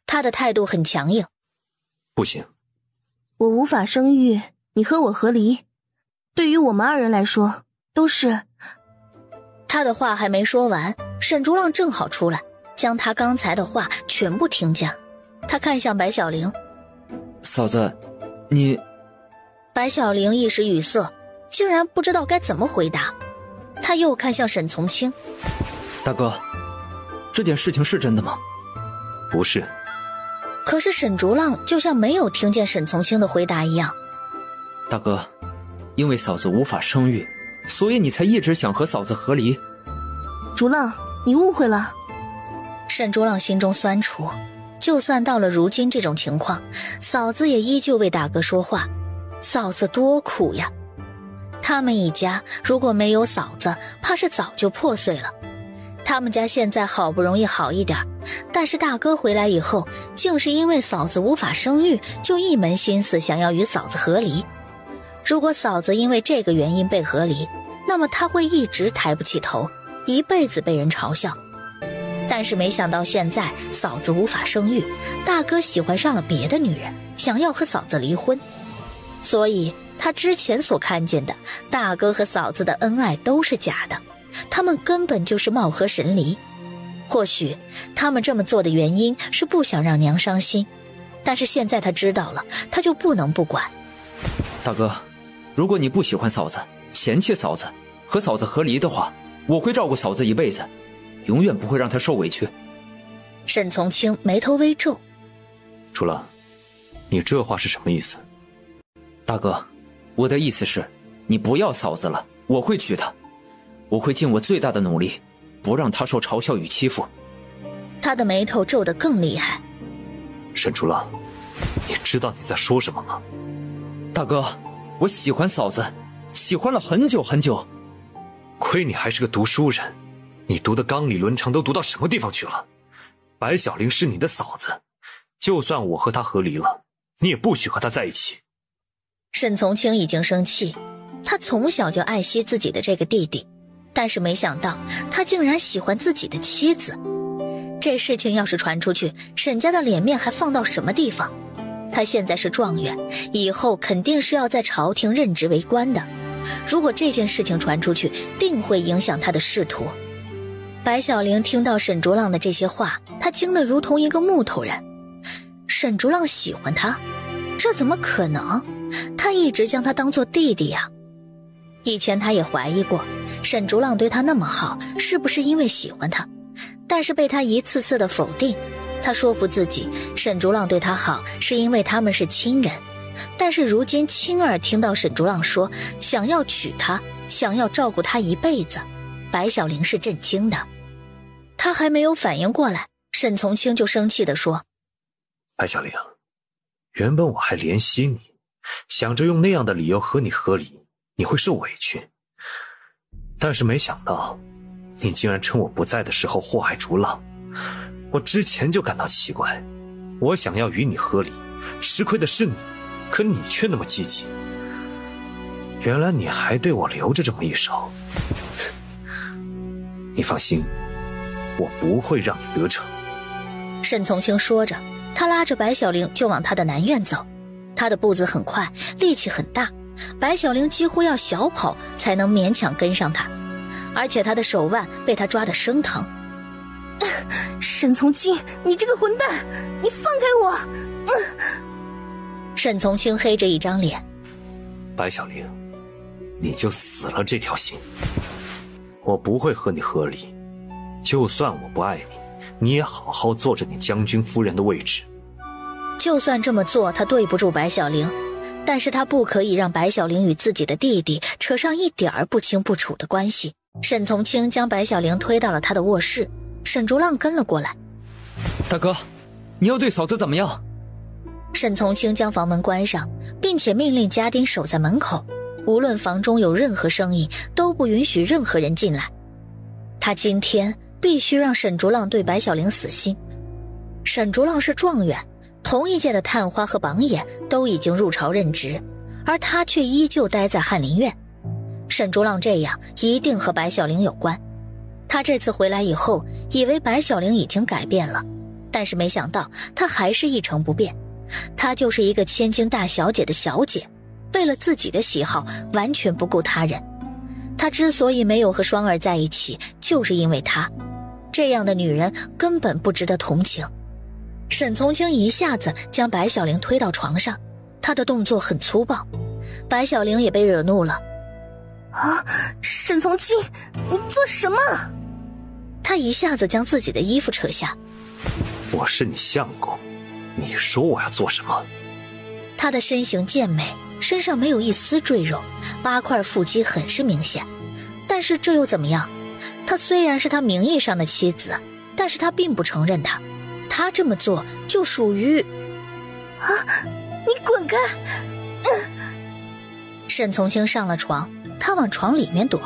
他的态度很强硬。不行，我无法生育，你和我和离，对于我们2人来说都是。他的话还没说完，沈竹浪正好出来，将他刚才的话全部听见。他看向白小玲，嫂子，你……白小玲一时语塞，竟然不知道该怎么回答。他又看向沈从清，大哥，这件事情是真的吗？不是。可是沈竹浪就像没有听见沈从清的回答一样。大哥，因为嫂子无法生育，所以你才一直想和嫂子和离。竹浪，你误会了。沈竹浪心中酸楚，就算到了如今这种情况，嫂子也依旧为大哥说话，嫂子多苦呀。他们一家如果没有嫂子，怕是早就破碎了。他们家现在好不容易好一点，但是大哥回来以后，竟是因为嫂子无法生育，就一门心思想要与嫂子和离。如果嫂子因为这个原因被和离，那么他会一直抬不起头，一辈子被人嘲笑。但是没想到现在嫂子无法生育，大哥喜欢上了别的女人，想要和嫂子离婚。所以他之前所看见的大哥和嫂子的恩爱都是假的，他们根本就是貌合神离。或许他们这么做的原因是不想让娘伤心，但是现在他知道了，他就不能不管。大哥，如果你不喜欢嫂子，嫌弃嫂子，和嫂子和离的话，我会照顾嫂子一辈子，永远不会让她受委屈。沈从清眉头微皱。楚浪，你这话是什么意思？大哥，我的意思是，你不要嫂子了，我会娶她，我会尽我最大的努力，不让她受嘲笑与欺负。他的眉头皱得更厉害。沈楚浪，你知道你在说什么吗？大哥，我喜欢嫂子，喜欢了很久很久。亏你还是个读书人，你读的纲理伦常都读到什么地方去了？白小玲是你的嫂子，就算我和她和离了，你也不许和她在一起。沈从清已经生气，他从小就爱惜自己的这个弟弟，但是没想到他竟然喜欢自己的妻子。这事情要是传出去，沈家的脸面还放到什么地方？他现在是状元，以后肯定是要在朝廷任职为官的，如果这件事情传出去，定会影响他的仕途。白小玲听到沈竹浪的这些话，她惊得如同一个木头人。沈竹浪喜欢她？这怎么可能？他一直将他当作弟弟呀。以前他也怀疑过，沈竹浪对他那么好，是不是因为喜欢他？但是被他一次次的否定。他说服自己，沈竹浪对他好是因为他们是亲人。但是如今亲儿听到沈竹浪说想要娶她，想要照顾她一辈子，白小玲是震惊的。他还没有反应过来，沈从清就生气地说：白小玲，原本我还怜惜你，想着用那样的理由和你和离，你会受委屈，但是没想到你竟然趁我不在的时候祸害竹浪。我之前就感到奇怪，我想要与你和离，吃亏的是你，可你却那么积极。原来你还对我留着这么一手。你放心，我不会让你得逞。沈从清说着，他拉着白小玲就往他的南院走。他的步子很快，力气很大，白小玲几乎要小跑才能勉强跟上他，而且他的手腕被他抓得生疼。沈从清，你这个混蛋，你放开我！沈从清黑着一张脸。白小玲，你就死了这条心。我不会和你和离，就算我不爱你，你也好好坐着你将军夫人的位置。就算这么做，他对不住白小玲，但是他不可以让白小玲与自己的弟弟扯上一点儿不清不楚的关系。沈从清将白小玲推到了他的卧室，沈竹浪跟了过来。大哥，你要对嫂子怎么样？沈从清将房门关上，并且命令家丁守在门口，无论房中有任何声音，都不允许任何人进来。他今天必须让沈竹浪对白小玲死心。沈竹浪是状元，同一届的探花和榜眼都已经入朝任职，而他却依旧待在翰林院。沈竹浪这样一定和白小玲有关。他这次回来以后，以为白小玲已经改变了，但是没想到她还是一成不变。她就是一个千金大小姐的小姐，为了自己的喜好完全不顾他人。她之所以没有和双儿在一起，就是因为她这样的女人根本不值得同情。沈从清一下子将白小玲推到床上，他的动作很粗暴，白小玲也被惹怒了。啊，沈从清，你做什么？他一下子将自己的衣服扯下。我是你相公，你说我要做什么？他的身形健美，身上没有一丝赘肉，8块腹肌很是明显。但是这又怎么样？他虽然是他名义上的妻子，但是他并不承认他。他这么做就属于……啊！你滚开！沈从清上了床，他往床里面躲，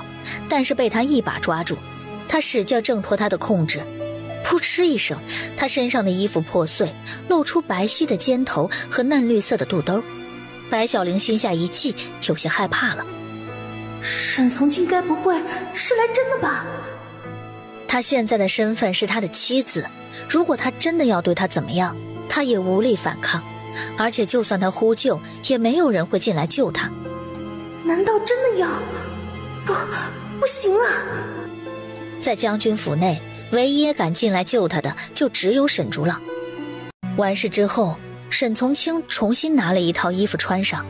但是被他一把抓住。他使劲挣脱他的控制，扑哧一声，他身上的衣服破碎，露出白皙的肩头和嫩绿色的肚兜。白小玲心下一悸，有些害怕了。沈从清该不会是来真的吧？他现在的身份是他的妻子，如果他真的要对他怎么样，他也无力反抗。而且就算他呼救，也没有人会进来救他。难道真的要？不行啊！在将军府内，唯一敢进来救他的就只有沈竹浪。完事之后，沈从清重新拿了一套衣服穿上，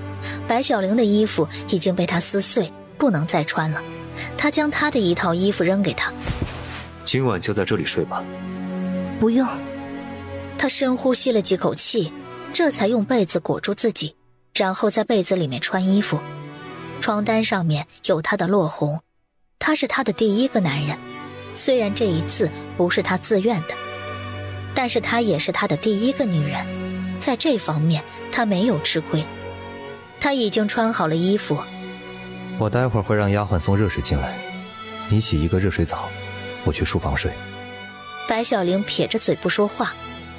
白小玲的衣服已经被他撕碎，不能再穿了。他将他的一套衣服扔给他。今晚就在这里睡吧。不用。他深呼吸了几口气，这才用被子裹住自己，然后在被子里面穿衣服。床单上面有他的落红，他是他的第一个男人，虽然这一次不是他自愿的，但是他也是他的第一个女人，在这方面他没有吃亏。他已经穿好了衣服。我待会儿会让丫鬟送热水进来，你洗一个热水澡，我去书房睡。白小玲撇着嘴不说话，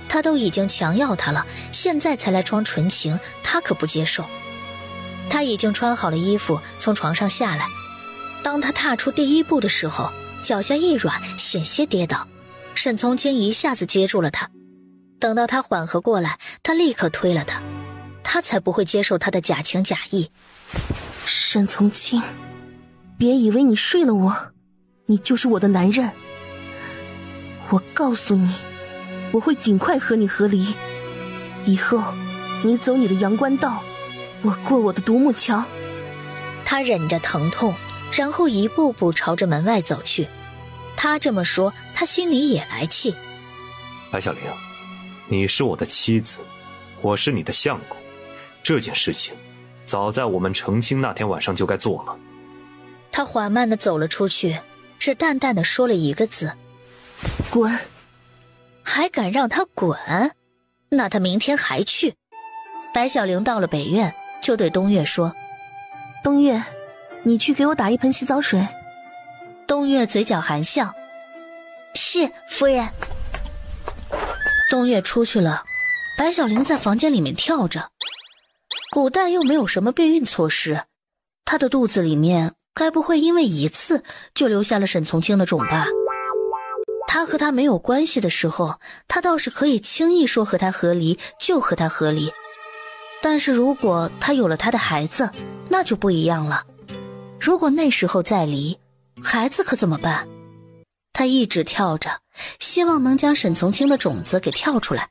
他都已经强要他了，现在才来装纯情，他可不接受。他已经穿好了衣服，从床上下来。当他踏出第一步的时候，脚下一软，险些跌倒。沈从清一下子接住了他，等到他缓和过来，他立刻推了他。他才不会接受他的假情假意。沈从清，别以为你睡了我，你就是我的男人。我告诉你，我会尽快和你和离。以后，你走你的阳关道，我过我的独木桥。他忍着疼痛，然后一步步朝着门外走去。他这么说，他心里也来气。白小玲，你是我的妻子，我是你的相公，这件事情早在我们成亲那天晚上就该做了。他缓慢地走了出去，只淡淡地说了一个字：滚。还敢让他滚？那他明天还去。白小玲到了北院，就对东岳说：东岳，你去给我打一盆洗澡水。东岳嘴角含笑：是，夫人。东岳出去了，白小玲在房间里面跳着。古代又没有什么避孕措施，她的肚子里面该不会因为一次就留下了沈从清的种吧？他和他没有关系的时候，他倒是可以轻易说和他和离就和他和离。但是如果他有了他的孩子，那就不一样了。如果那时候再离，孩子可怎么办？他一直跳着，希望能将沈从清的种子给跳出来。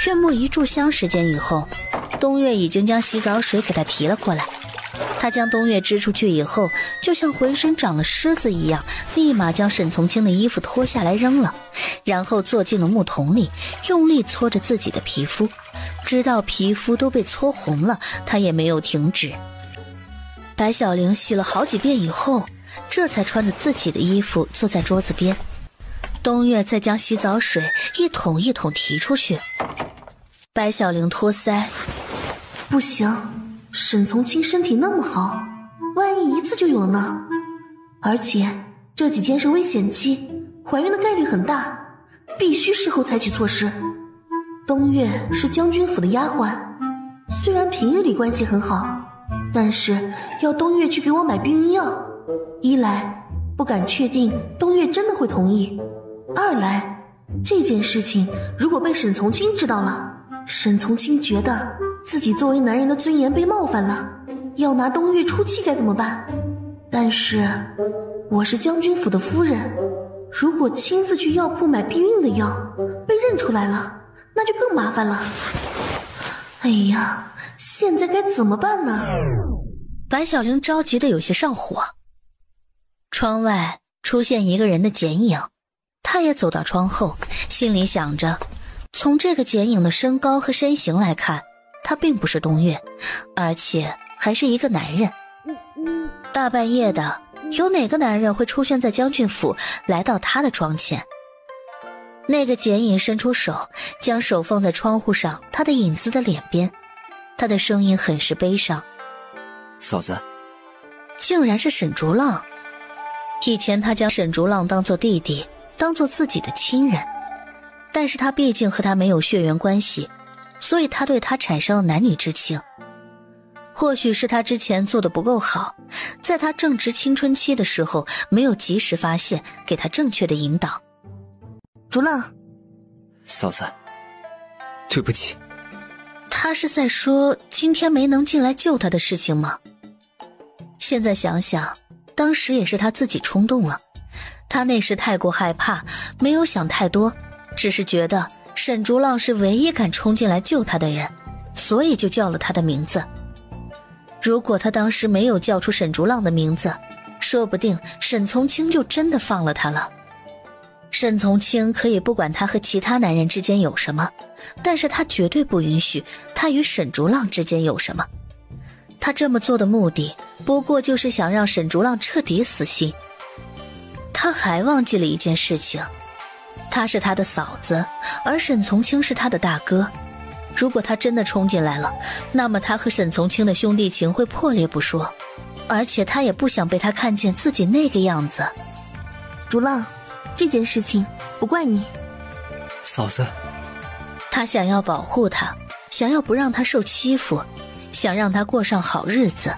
月末一炷香时间以后，东岳已经将洗澡水给他提了过来。他将东岳支出去以后，就像浑身长了虱子一样，立马将沈从清的衣服脱下来扔了，然后坐进了木桶里，用力搓着自己的皮肤，直到皮肤都被搓红了，他也没有停止。白小玲洗了好几遍以后，这才穿着自己的衣服坐在桌子边。东岳再将洗澡水一桶一桶提出去。白小玲托腮：不行，沈从清身体那么好，万一一次就有了呢？而且这几天是危险期，怀孕的概率很大，必须事后采取措施。东岳是将军府的丫鬟，虽然平日里关系很好，但是要东岳去给我买避孕药，一来不敢确定东岳真的会同意，二来这件事情如果被沈从清知道了，沈从清觉得自己作为男人的尊严被冒犯了，要拿东岳出气该怎么办？但是我是将军府的夫人，如果亲自去药铺买避孕的药被认出来了，那就更麻烦了。哎呀，现在该怎么办呢？白小玲着急得有些上火。窗外出现一个人的剪影，她也走到窗后，心里想着，从这个剪影的身高和身形来看，他并不是东岳，而且还是一个男人。大半夜的，有哪个男人会出现在将军府，来到他的窗前？那个剪影伸出手，将手放在窗户上他的影子的脸边，他的声音很是悲伤：嫂子。竟然是沈竹浪。以前他将沈竹浪当作弟弟，当作自己的亲人，但是他毕竟和他没有血缘关系，所以他对他产生了男女之情。或许是他之前做得不够好，在他正值青春期的时候没有及时发现，给他正确的引导。竹浪。嫂子，对不起。他是在说今天没能进来救他的事情吗？现在想想，当时也是他自己冲动了。他那时太过害怕，没有想太多，只是觉得沈竹浪是唯一敢冲进来救他的人，所以就叫了他的名字。如果他当时没有叫出沈竹浪的名字，说不定沈从清就真的放了他了。沈从清可以不管他和其他男人之间有什么，但是他绝对不允许他与沈竹浪之间有什么。他这么做的目的不过就是想让沈竹浪彻底死心。他还忘记了一件事情，他是他的嫂子，而沈从清是他的大哥。如果他真的冲进来了，那么他和沈从清的兄弟情会破裂不说，而且他也不想被他看见自己那个样子。竹浪，这件事情不怪你。嫂子，他想要保护他，想要不让他受欺负，想让他过上好日子。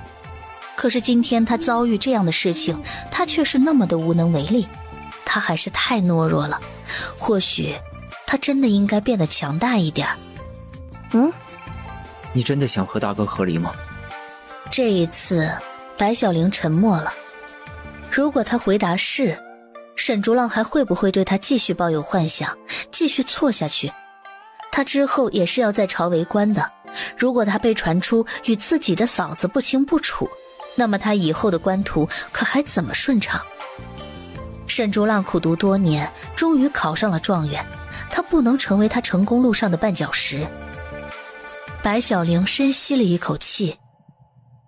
可是今天他遭遇这样的事情，他却是那么的无能为力。他还是太懦弱了，或许他真的应该变得强大一点。你真的想和大哥和离吗？这一次白小玲沉默了。如果他回答是，沈竹浪还会不会对他继续抱有幻想，继续错下去？他之后也是要在朝为官的，如果他被传出与自己的嫂子不清不楚，那么他以后的官途可还怎么顺畅？沈竹浪苦读多年，终于考上了状元，他不能成为他成功路上的绊脚石。白小玲深吸了一口气，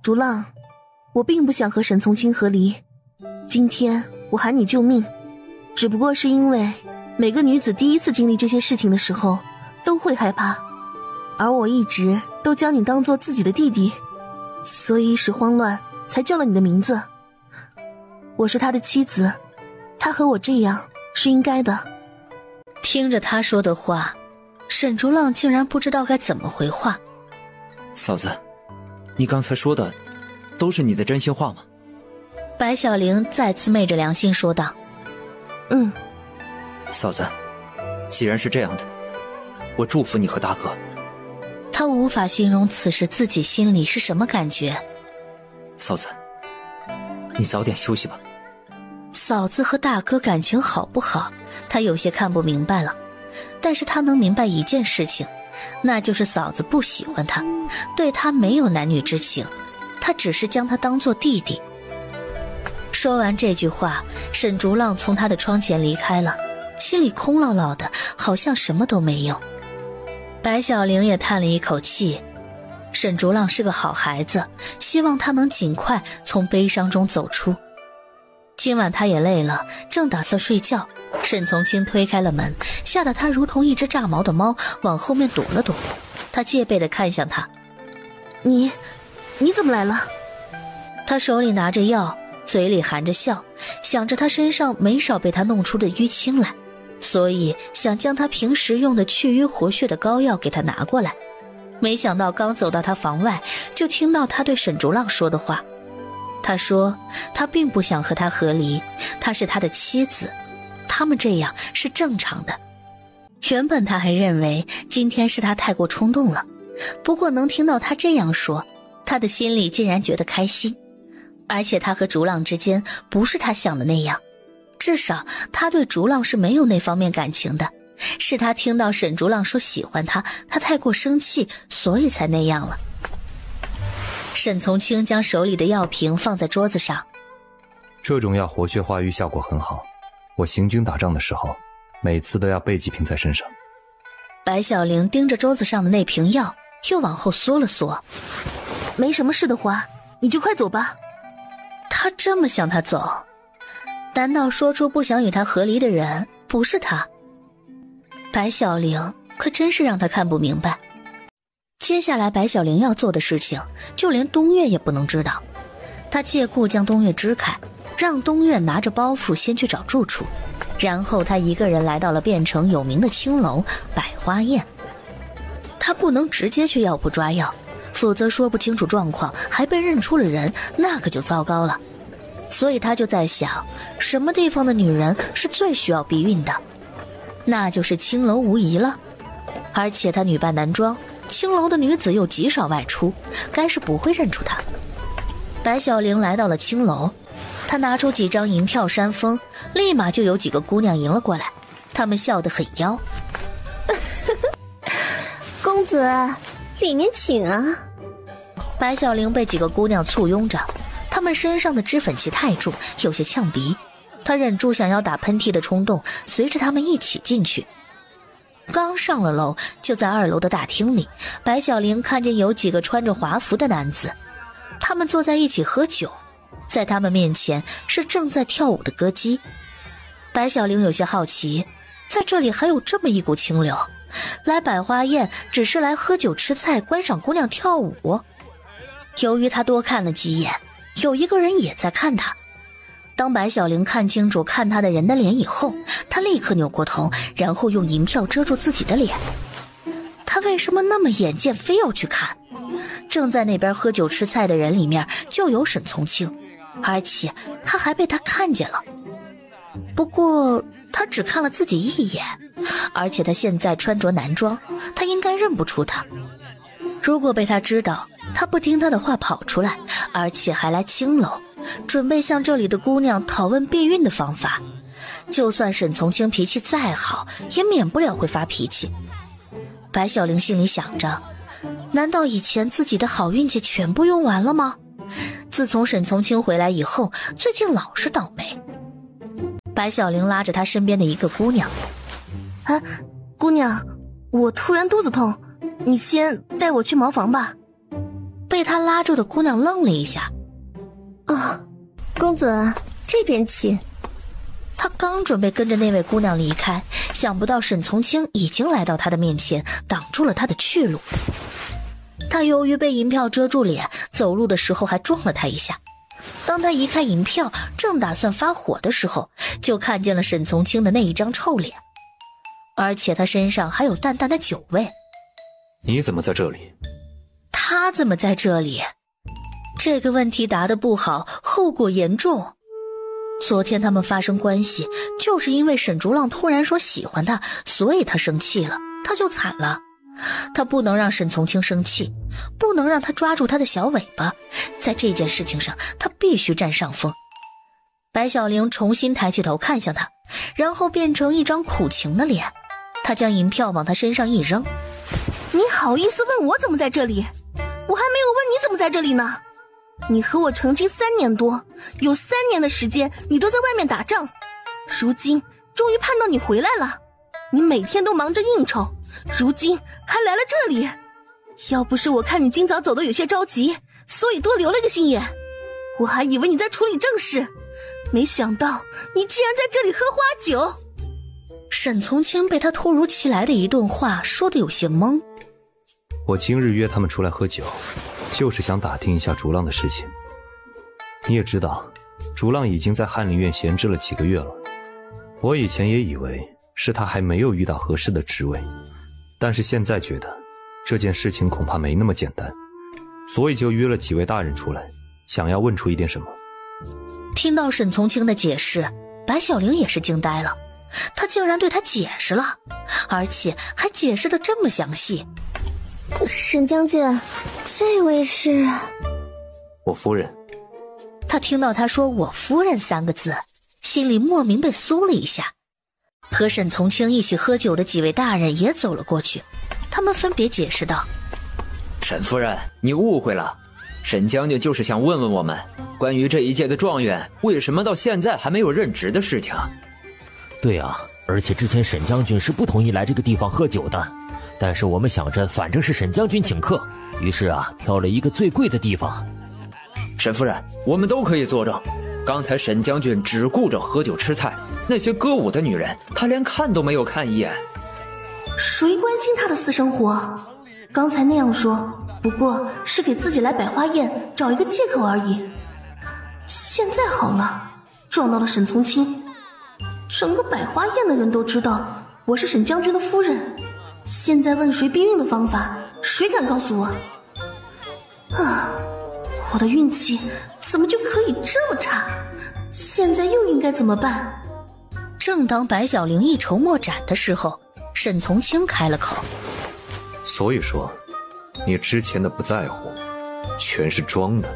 竹浪，我并不想和沈从清和离，今天我喊你救命，只不过是因为每个女子第一次经历这些事情的时候都会害怕，而我一直都将你当作自己的弟弟，所以一时慌乱才叫了你的名字。我是他的妻子，他和我这样是应该的。听着他说的话，沈竹浪竟然不知道该怎么回话。嫂子，你刚才说的都是你的真心话吗？白小玲再次昧着良心说道。嫂子，既然是这样的，我祝福你和大哥。他无法形容此时自己心里是什么感觉。嫂子，你早点休息吧。嫂子和大哥感情好不好，他有些看不明白了，但是他能明白一件事情，那就是嫂子不喜欢他，对他没有男女之情，他只是将他当作弟弟。说完这句话，沈竹浪从他的窗前离开了，心里空落落的，好像什么都没有。白小玲也叹了一口气，沈竹浪是个好孩子，希望他能尽快从悲伤中走出。今晚他也累了，正打算睡觉，沈从清推开了门，吓得他如同一只炸毛的猫往后面躲了躲。他戒备地看向他，你怎么来了？他手里拿着药，嘴里含着笑，想着他身上没少被他弄出的淤青来，所以想将他平时用的去瘀活血的膏药给他拿过来。没想到刚走到他房外，就听到他对沈竹浪说的话。他说他并不想和他和离，他是他的妻子，他们这样是正常的。原本他还认为今天是他太过冲动了，不过能听到他这样说，他的心里竟然觉得开心。而且他和竹浪之间不是他想的那样，至少他对竹浪是没有那方面感情的，是他听到沈竹浪说喜欢他，他太过生气，所以才那样了。沈从清将手里的药瓶放在桌子上。这种药活血化瘀效果很好，我行军打仗的时候每次都要备几瓶在身上。白小玲盯着桌子上的那瓶药，又往后缩了缩。没什么事的话，你就快走吧。他这么想他走，难道说出不想与他和离的人不是他？白小玲可真是让他看不明白。接下来白小玲要做的事情，就连东岳也不能知道。他借故将东岳支开，让东岳拿着包袱先去找住处，然后他一个人来到了汴城有名的青楼百花宴。他不能直接去药铺抓药，否则说不清楚状况还被认出了人，那可就糟糕了。所以他就在想，什么地方的女人是最需要避孕的，那就是青楼无疑了。而且他女扮男装，青楼的女子又极少外出，该是不会认出她。白小玲来到了青楼，她拿出几张银票扇风，立马就有几个姑娘迎了过来，她们笑得很妖。公子，里面请啊。白小玲被几个姑娘簇拥着，她们身上的脂粉气太重，有些呛鼻。她忍住想要打喷嚏的冲动，随着她们一起进去。刚上了楼，就在2楼的大厅里，白小玲看见有几个穿着华服的男子，他们坐在一起喝酒，在他们面前是正在跳舞的歌姬。白小玲有些好奇，在这里还有这么一股清流，来百花宴只是来喝酒吃菜，观赏姑娘跳舞。由于她多看了几眼，有一个人也在看她。当白小玲看清楚看她的人的脸以后，她立刻扭过头，然后用银票遮住自己的脸。她为什么那么眼贱，非要去看？正在那边喝酒吃菜的人里面就有沈从清，而且她还被他看见了。不过她只看了自己一眼，而且她现在穿着男装，她应该认不出他。如果被他知道他不听他的话跑出来，而且还来青楼，准备向这里的姑娘讨问避孕的方法，就算沈从清脾气再好，也免不了会发脾气。白小玲心里想着，难道以前自己的好运气全部用完了吗？自从沈从清回来以后，最近老是倒霉。白小玲拉着她身边的一个姑娘，姑娘，我突然肚子痛，你先带我去茅房吧。被他拉住的姑娘愣了一下。公子，这边请。他刚准备跟着那位姑娘离开，想不到沈从清已经来到他的面前，挡住了他的去路。他由于被银票遮住脸，走路的时候还撞了他一下。当他移开银票，正打算发火的时候，就看见了沈从清的那一张臭脸，而且他身上还有淡淡的酒味。你怎么在这里？他怎么在这里？这个问题答得不好，后果严重。昨天他们发生关系，就是因为沈竹浪突然说喜欢他，所以他生气了，他就惨了。他不能让沈从清生气，不能让他抓住他的小尾巴，在这件事情上他必须占上风。白小玲重新抬起头看向他，然后变成一张苦情的脸。他将银票往他身上一扔。你好意思问我怎么在这里？我还没有问你怎么在这里呢。你和我成亲3年多，有3年的时间你都在外面打仗，如今终于盼到你回来了。你每天都忙着应酬，如今还来了这里。要不是我看你今早走得有些着急，所以多留了个心眼，我还以为你在处理正事，没想到你竟然在这里喝花酒。沈从清被他突如其来的一顿话说得有些懵。我今日约他们出来喝酒，就是想打听一下竹浪的事情。你也知道，竹浪已经在翰林院闲置了几个月了。我以前也以为是他还没有遇到合适的职位，但是现在觉得这件事情恐怕没那么简单，所以就约了几位大人出来，想要问出一点什么。听到沈从清的解释，白小玲也是惊呆了，他竟然对他解释了，而且还解释得这么详细。沈将军，这位是我夫人。他听到他说我夫人3个字，心里莫名被酥了一下。和沈从清一起喝酒的几位大人也走了过去，他们分别解释道：沈夫人，你误会了，沈将军就是想问问我们关于这一届的状元为什么到现在还没有任职的事情。对啊，而且之前沈将军是不同意来这个地方喝酒的，但是我们想着反正是沈将军请客，于是挑了一个最贵的地方。沈夫人，我们都可以作证，刚才沈将军只顾着喝酒吃菜，那些歌舞的女人他连看都没有看一眼。谁关心他的私生活？刚才那样说不过是给自己来百花宴找一个借口而已。现在好了，撞到了沈从清，整个百花宴的人都知道我是沈将军的夫人，现在问谁避孕的方法，谁敢告诉我？我的运气怎么就可以这么差？现在又应该怎么办？正当白小玲一筹莫展的时候，沈从清开了口。所以说你之前的不在乎，全是装的。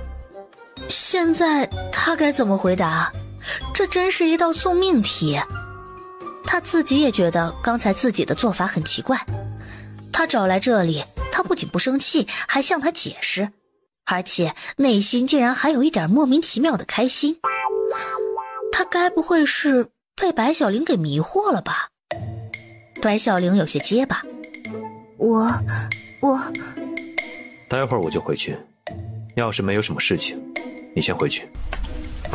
现在他该怎么回答？这真是一道送命题。他自己也觉得刚才自己的做法很奇怪。他找来这里，他不仅不生气，还向他解释，而且内心竟然还有一点莫名其妙的开心。他该不会是被白小玲给迷惑了吧？白小玲有些结巴。我待会儿我就回去，要是没有什么事情，你先回去。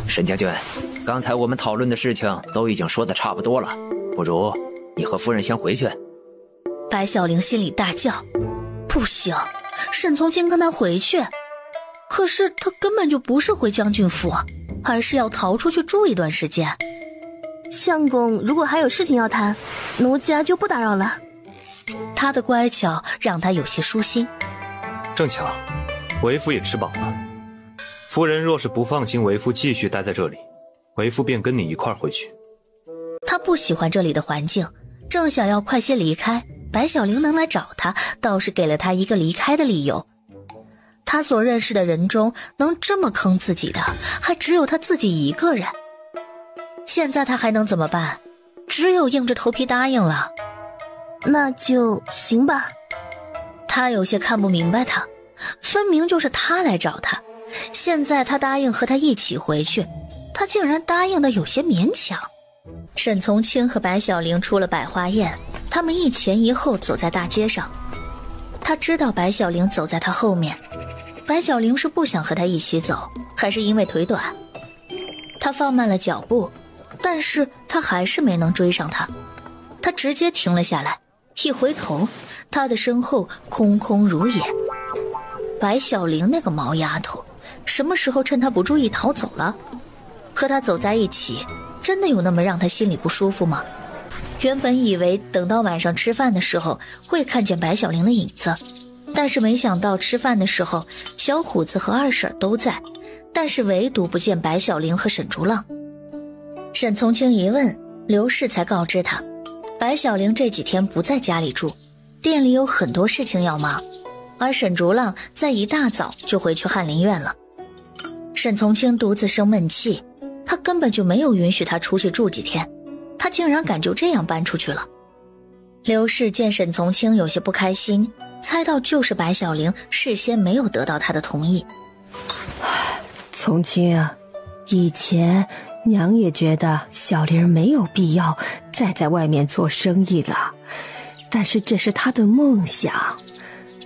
沈将军，刚才我们讨论的事情都已经说得差不多了，不如你和夫人先回去。白小玲心里大叫，不行，沈从清跟他回去，可是他根本就不是回将军府，而是要逃出去住一段时间。相公如果还有事情要谈，奴家就不打扰了。他的乖巧让他有些舒心。正巧为夫也吃饱了，夫人若是不放心为夫继续待在这里，为夫便跟你一块儿回去。他不喜欢这里的环境，正想要快些离开，白小玲能来找他，倒是给了他一个离开的理由。他所认识的人中，能这么坑自己的，还只有他自己一个人。现在他还能怎么办？只有硬着头皮答应了。那就行吧。他有些看不明白他，分明就是他来找他，现在他答应和他一起回去，他竟然答应的有些勉强。沈从清和白小玲出了百花宴，他们一前一后走在大街上。他知道白小玲走在他后面，白小玲是不想和他一起走，还是因为腿短。他放慢了脚步，但是他还是没能追上他。他直接停了下来，一回头，他的身后空空如也。白小玲那个毛丫头，什么时候趁他不注意逃走了？和他走在一起，真的有那么让他心里不舒服吗？原本以为等到晚上吃饭的时候会看见白小玲的影子，但是没想到吃饭的时候小虎子和二婶都在，但是唯独不见白小玲和沈竹浪。沈从清一问，刘氏才告知他，白小玲这几天不在家里住，店里有很多事情要忙，而沈竹浪在一大早就回去翰林院了。沈从清独自生闷气，他根本就没有允许他出去住几天，他竟然敢就这样搬出去了。刘氏见沈从清有些不开心，猜到就是白小玲事先没有得到他的同意。从清啊，以前娘也觉得小玲没有必要再在外面做生意了，但是这是她的梦想，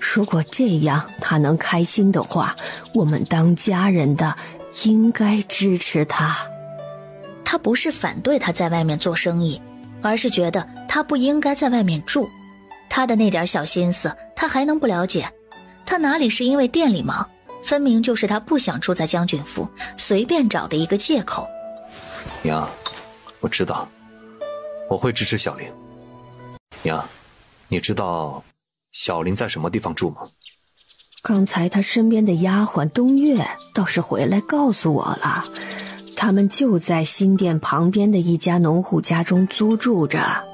如果这样她能开心的话，我们当家人的应该支持她。他不是反对他在外面做生意，而是觉得他不应该在外面住。他的那点小心思他还能不了解？他哪里是因为店里忙，分明就是他不想住在将军府，随便找的一个借口。娘，我知道，我会支持小玲。娘，你知道小玲在什么地方住吗？刚才他身边的丫鬟冬月倒是回来告诉我了，他们就在新店旁边的一家农户家中租住着。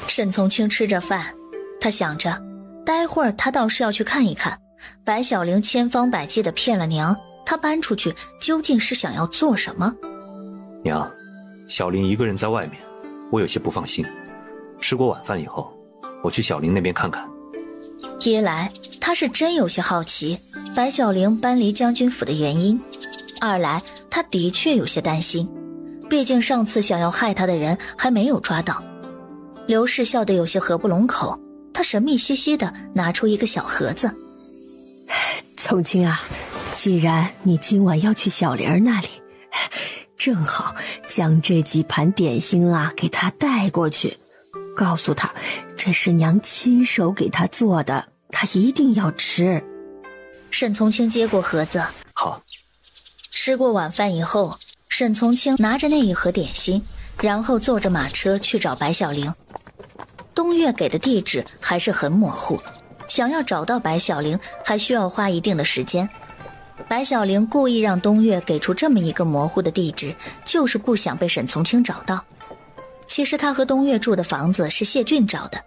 沈从清吃着饭，他想着待会儿他倒是要去看一看白小玲千方百计地骗了娘，他搬出去究竟是想要做什么。娘，小玲一个人在外面，我有些不放心。吃过晚饭以后，我去小玲那边看看。一来他是真有些好奇白小玲搬离将军府的原因，二来他的确有些担心，毕竟上次想要害他的人还没有抓到。刘氏笑得有些合不拢口，他神秘兮兮地拿出一个小盒子。从清啊，既然你今晚要去小玲那里，正好将这几盘点心啊给她带过去，告诉她这是娘亲手给她做的，她一定要吃。沈从清接过盒子。好。吃过晚饭以后，沈从清拿着那一盒点心，然后坐着马车去找白小玲。冬月给的地址还是很模糊，想要找到白小玲还需要花一定的时间。白小玲故意让冬月给出这么一个模糊的地址，就是不想被沈从清找到。其实他和冬月住的房子是谢俊找的，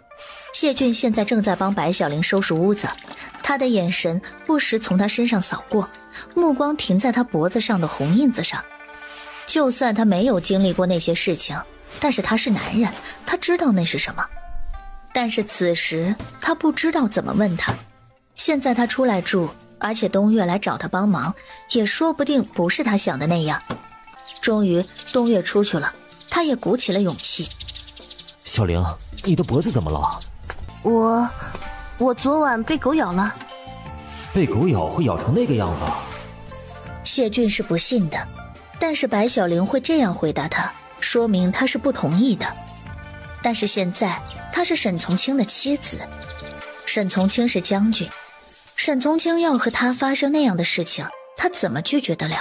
谢俊现在正在帮白小玲收拾屋子，他的眼神不时从她身上扫过，目光停在她脖子上的红印子上。就算他没有经历过那些事情，但是他是男人，他知道那是什么。但是此时他不知道怎么问他。现在他出来住，而且东岳来找他帮忙，也说不定不是他想的那样。终于东岳出去了，他也鼓起了勇气。小玲，你的脖子怎么了？我昨晚被狗咬了。被狗咬会咬成那个样子？谢俊是不信的，但是白小玲会这样回答他，说明他是不同意的。但是现在他是沈从清的妻子，沈从清是将军，沈从清要和他发生那样的事情，他怎么拒绝得了？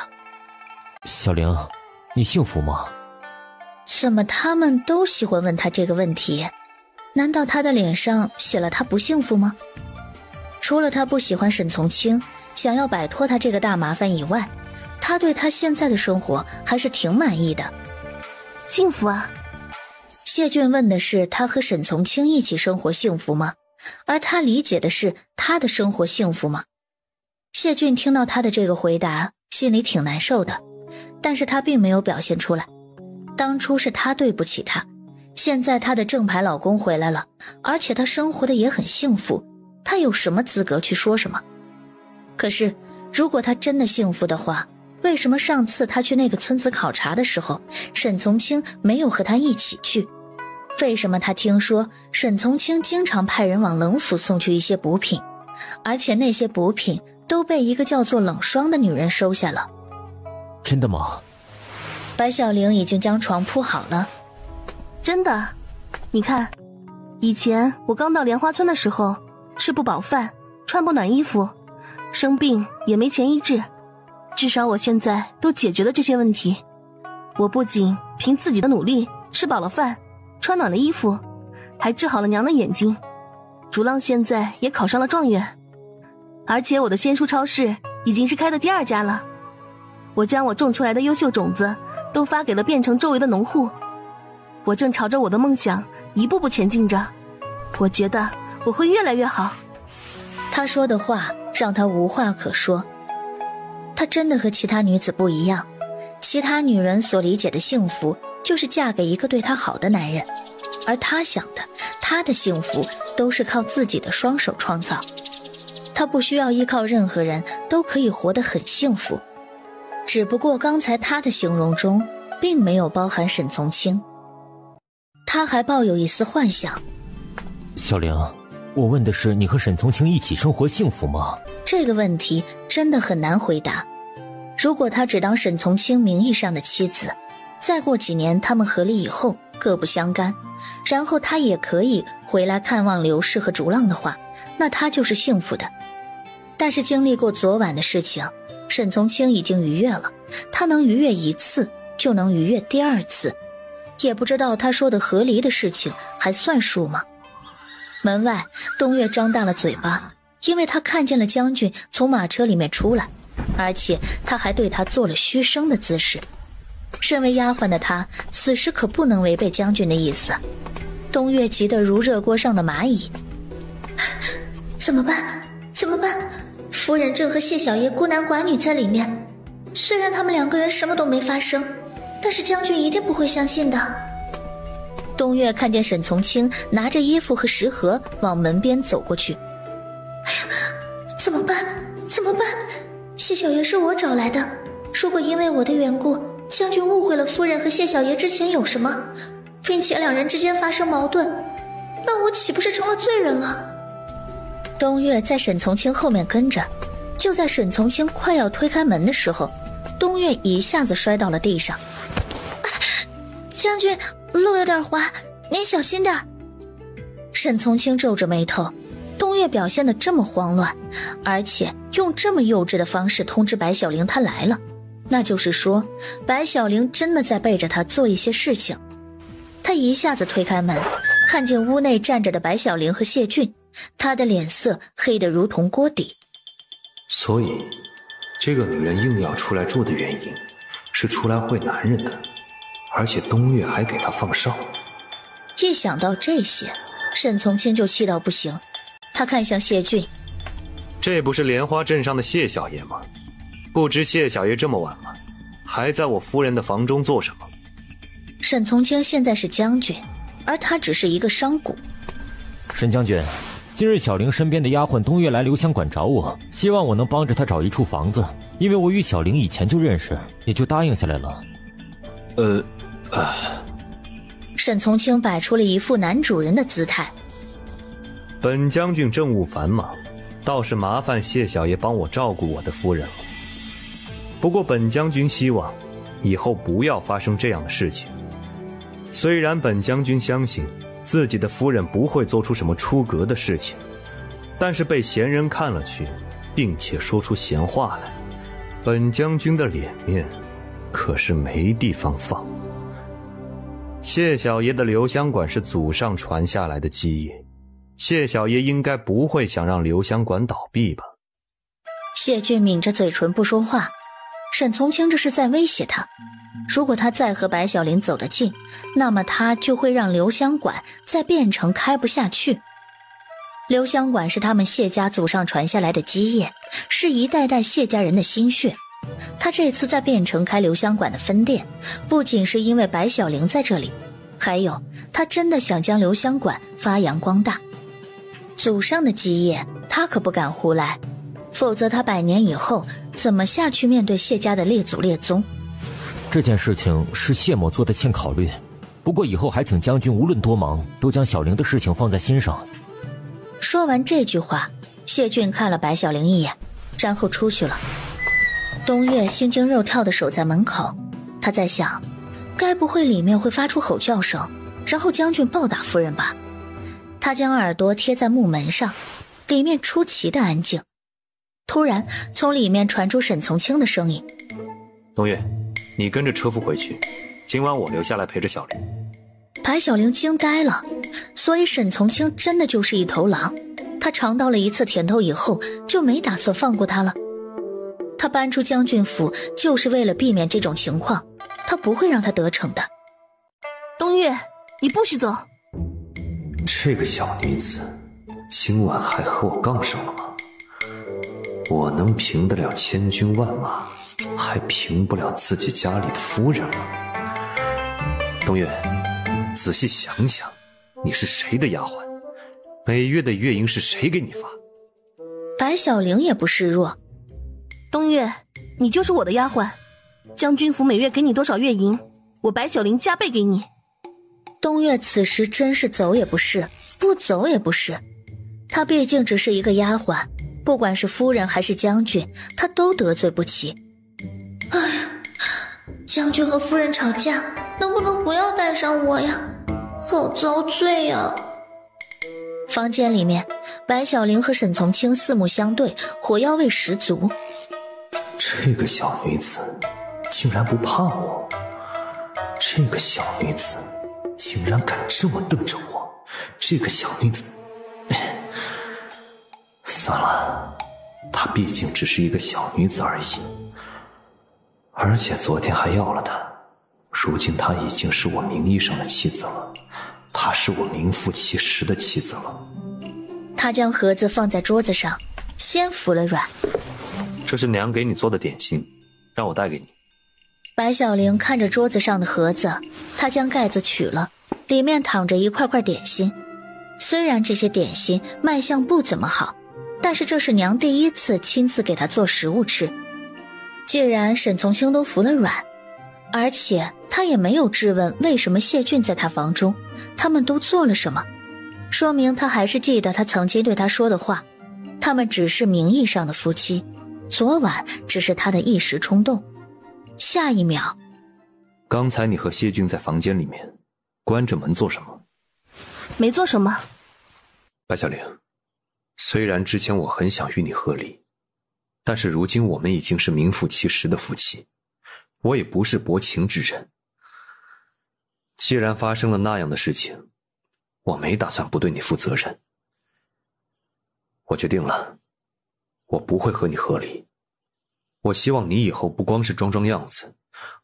小玲，你幸福吗？怎么他们都喜欢问他这个问题？难道他的脸上写了他不幸福吗？除了他不喜欢沈从清，想要摆脱他这个大麻烦以外，他对他现在的生活还是挺满意的。幸福啊。谢俊问的是他和沈从清一起生活幸福吗？而他理解的是他的生活幸福吗？谢俊听到他的这个回答，心里挺难受的，但是他并没有表现出来。当初是他对不起他，现在他的正牌老公回来了，而且他生活的也很幸福，他有什么资格去说什么？可是如果他真的幸福的话，为什么上次他去那个村子考察的时候，沈从清没有和他一起去？为什么他听说沈从清经常派人往冷府送去一些补品，而且那些补品都被一个叫做冷霜的女人收下了？真的吗？白小玲已经将床铺好了。真的，你看，以前我刚到莲花村的时候，吃不饱饭，穿不暖衣服，生病也没钱医治，至少我现在都解决了这些问题。我不仅凭自己的努力吃饱了饭，穿暖了衣服，还治好了娘的眼睛。竹浪现在也考上了状元，而且我的仙书超市已经是开的第2家了。我将我种出来的优秀种子都发给了汴城周围的农户。我正朝着我的梦想一步步前进着，我觉得我会越来越好。他说的话让他无话可说。她真的和其他女子不一样，其他女人所理解的幸福就是嫁给一个对她好的男人，而她想的，她的幸福都是靠自己的双手创造。她不需要依靠任何人，都可以活得很幸福。只不过刚才她的形容中并没有包含沈从清。她还抱有一丝幻想。小玲，我问的是你和沈从清一起生活幸福吗？这个问题真的很难回答。如果他只当沈从清名义上的妻子，再过几年他们和离以后各不相干，然后他也可以回来看望刘氏和竹浪的话，那他就是幸福的。但是经历过昨晚的事情，沈从清已经逾越了，他能逾越1次就能逾越第2次，也不知道他说的合离的事情还算数吗？门外东岳张大了嘴巴，因为他看见了将军从马车里面出来，而且他还对他做了嘘声的姿势。身为丫鬟的他此时可不能违背将军的意思。东岳急得如热锅上的蚂蚁。怎么办？怎么办？夫人正和谢小爷孤男寡女在里面，虽然他们2个人什么都没发生，但是将军一定不会相信的。东岳看见沈从清拿着衣服和食盒往门边走过去。哎呀，怎么办？怎么办？谢小爷是我找来的，如果因为我的缘故，将军误会了夫人和谢小爷之前有什么，并且2人之间发生矛盾，那我岂不是成了罪人了？东岳在沈从清后面跟着，就在沈从清快要推开门的时候，东岳一下子摔到了地上。将军，路有点滑，您小心点。沈从清皱着眉头，东岳表现得这么慌乱，而且用这么幼稚的方式通知白小玲他来了，那就是说白小玲真的在背着他做一些事情。他一下子推开门，看见屋内站着的白小玲和谢俊，他的脸色黑得如同锅底。所以这个女人硬要出来住的原因是出来会男人的，而且东岳还给她放哨。一想到这些，沈从清就气到不行，他看向谢俊，这不是莲花镇上的谢小爷吗？不知谢小爷这么晚了，还在我夫人的房中做什么？沈从清现在是将军，而他只是一个商贾。沈将军，今日小玲身边的丫鬟东月来留香馆找我，希望我能帮着她找一处房子，因为我与小玲以前就认识，也就答应下来了。沈从清摆出了一副男主人的姿态。本将军政务繁忙，倒是麻烦谢小爷帮我照顾我的夫人了。不过本将军希望以后不要发生这样的事情。虽然本将军相信自己的夫人不会做出什么出格的事情，但是被闲人看了去，并且说出闲话来，本将军的脸面可是没地方放。谢小爷的留香馆是祖上传下来的基业，谢小爷应该不会想让留香馆倒闭吧？谢俊抿着嘴唇不说话，沈从清这是在威胁他。如果他再和白小玲走得近，那么他就会让留香馆在汴城开不下去。留香馆是他们谢家祖上传下来的基业，是一代代谢家人的心血。他这次在汴城开留香馆的分店，不仅是因为白小玲在这里，还有他真的想将留香馆发扬光大。祖上的基业他可不敢胡来，否则他100年以后怎么下去面对谢家的列祖列宗？这件事情是谢某做的欠考虑，不过以后还请将军无论多忙，都将小玲的事情放在心上。说完这句话，谢俊看了白小玲一眼，然后出去了。东岳心惊肉跳地守在门口，他在想，该不会里面会发出吼叫声，然后将军暴打夫人吧？他将耳朵贴在木门上，里面出奇的安静。突然从里面传出沈从清的声音：东岳，你跟着车夫回去，今晚我留下来陪着小玲。白小玲惊呆了，所以沈从清真的就是一头狼。他尝到了一次甜头以后，就没打算放过他了。他搬出将军府就是为了避免这种情况，他不会让他得逞的。东岳，你不许走。这个小女子今晚还和我杠上了吗？我能平得了千军万马，还平不了自己家里的夫人吗？东岳，仔细想想，你是谁的丫鬟？每月的月银是谁给你发？白小玲也不示弱。东岳，你就是我的丫鬟，将军府每月给你多少月银，我白小玲加倍给你。东岳此时真是走也不是，不走也不是。他毕竟只是一个丫鬟，不管是夫人还是将军，他都得罪不起。哎呀，将军和夫人吵架，能不能不要带上我呀？好遭罪呀！房间里面，白小玲和沈从清四目相对，火药味十足。这个小女子竟然不怕我，这个小女子竟然敢这么瞪着我，这个小女子……算了，她毕竟只是一个小女子而已，而且昨天还要了她，如今她已经是我名义上的妻子了，她是我名副其实的妻子了。他将盒子放在桌子上，先服了软。这是娘给你做的点心，让我带给你。白小玲看着桌子上的盒子，她将盖子取了，里面躺着一块块点心。虽然这些点心卖相不怎么好，但是这是娘第一次亲自给她做食物吃。既然沈从清都服了软，而且他也没有质问为什么谢俊在他房中，他们都做了什么，说明他还是记得他曾经对他说的话，他们只是名义上的夫妻，昨晚只是他的一时冲动。下一秒，刚才你和谢俊在房间里面关着门做什么？没做什么。白小玲，虽然之前我很想与你和离，但是如今我们已经是名副其实的夫妻，我也不是薄情之人。既然发生了那样的事情，我没打算不对你负责任。我决定了，我不会和你和离。我希望你以后不光是装装样子，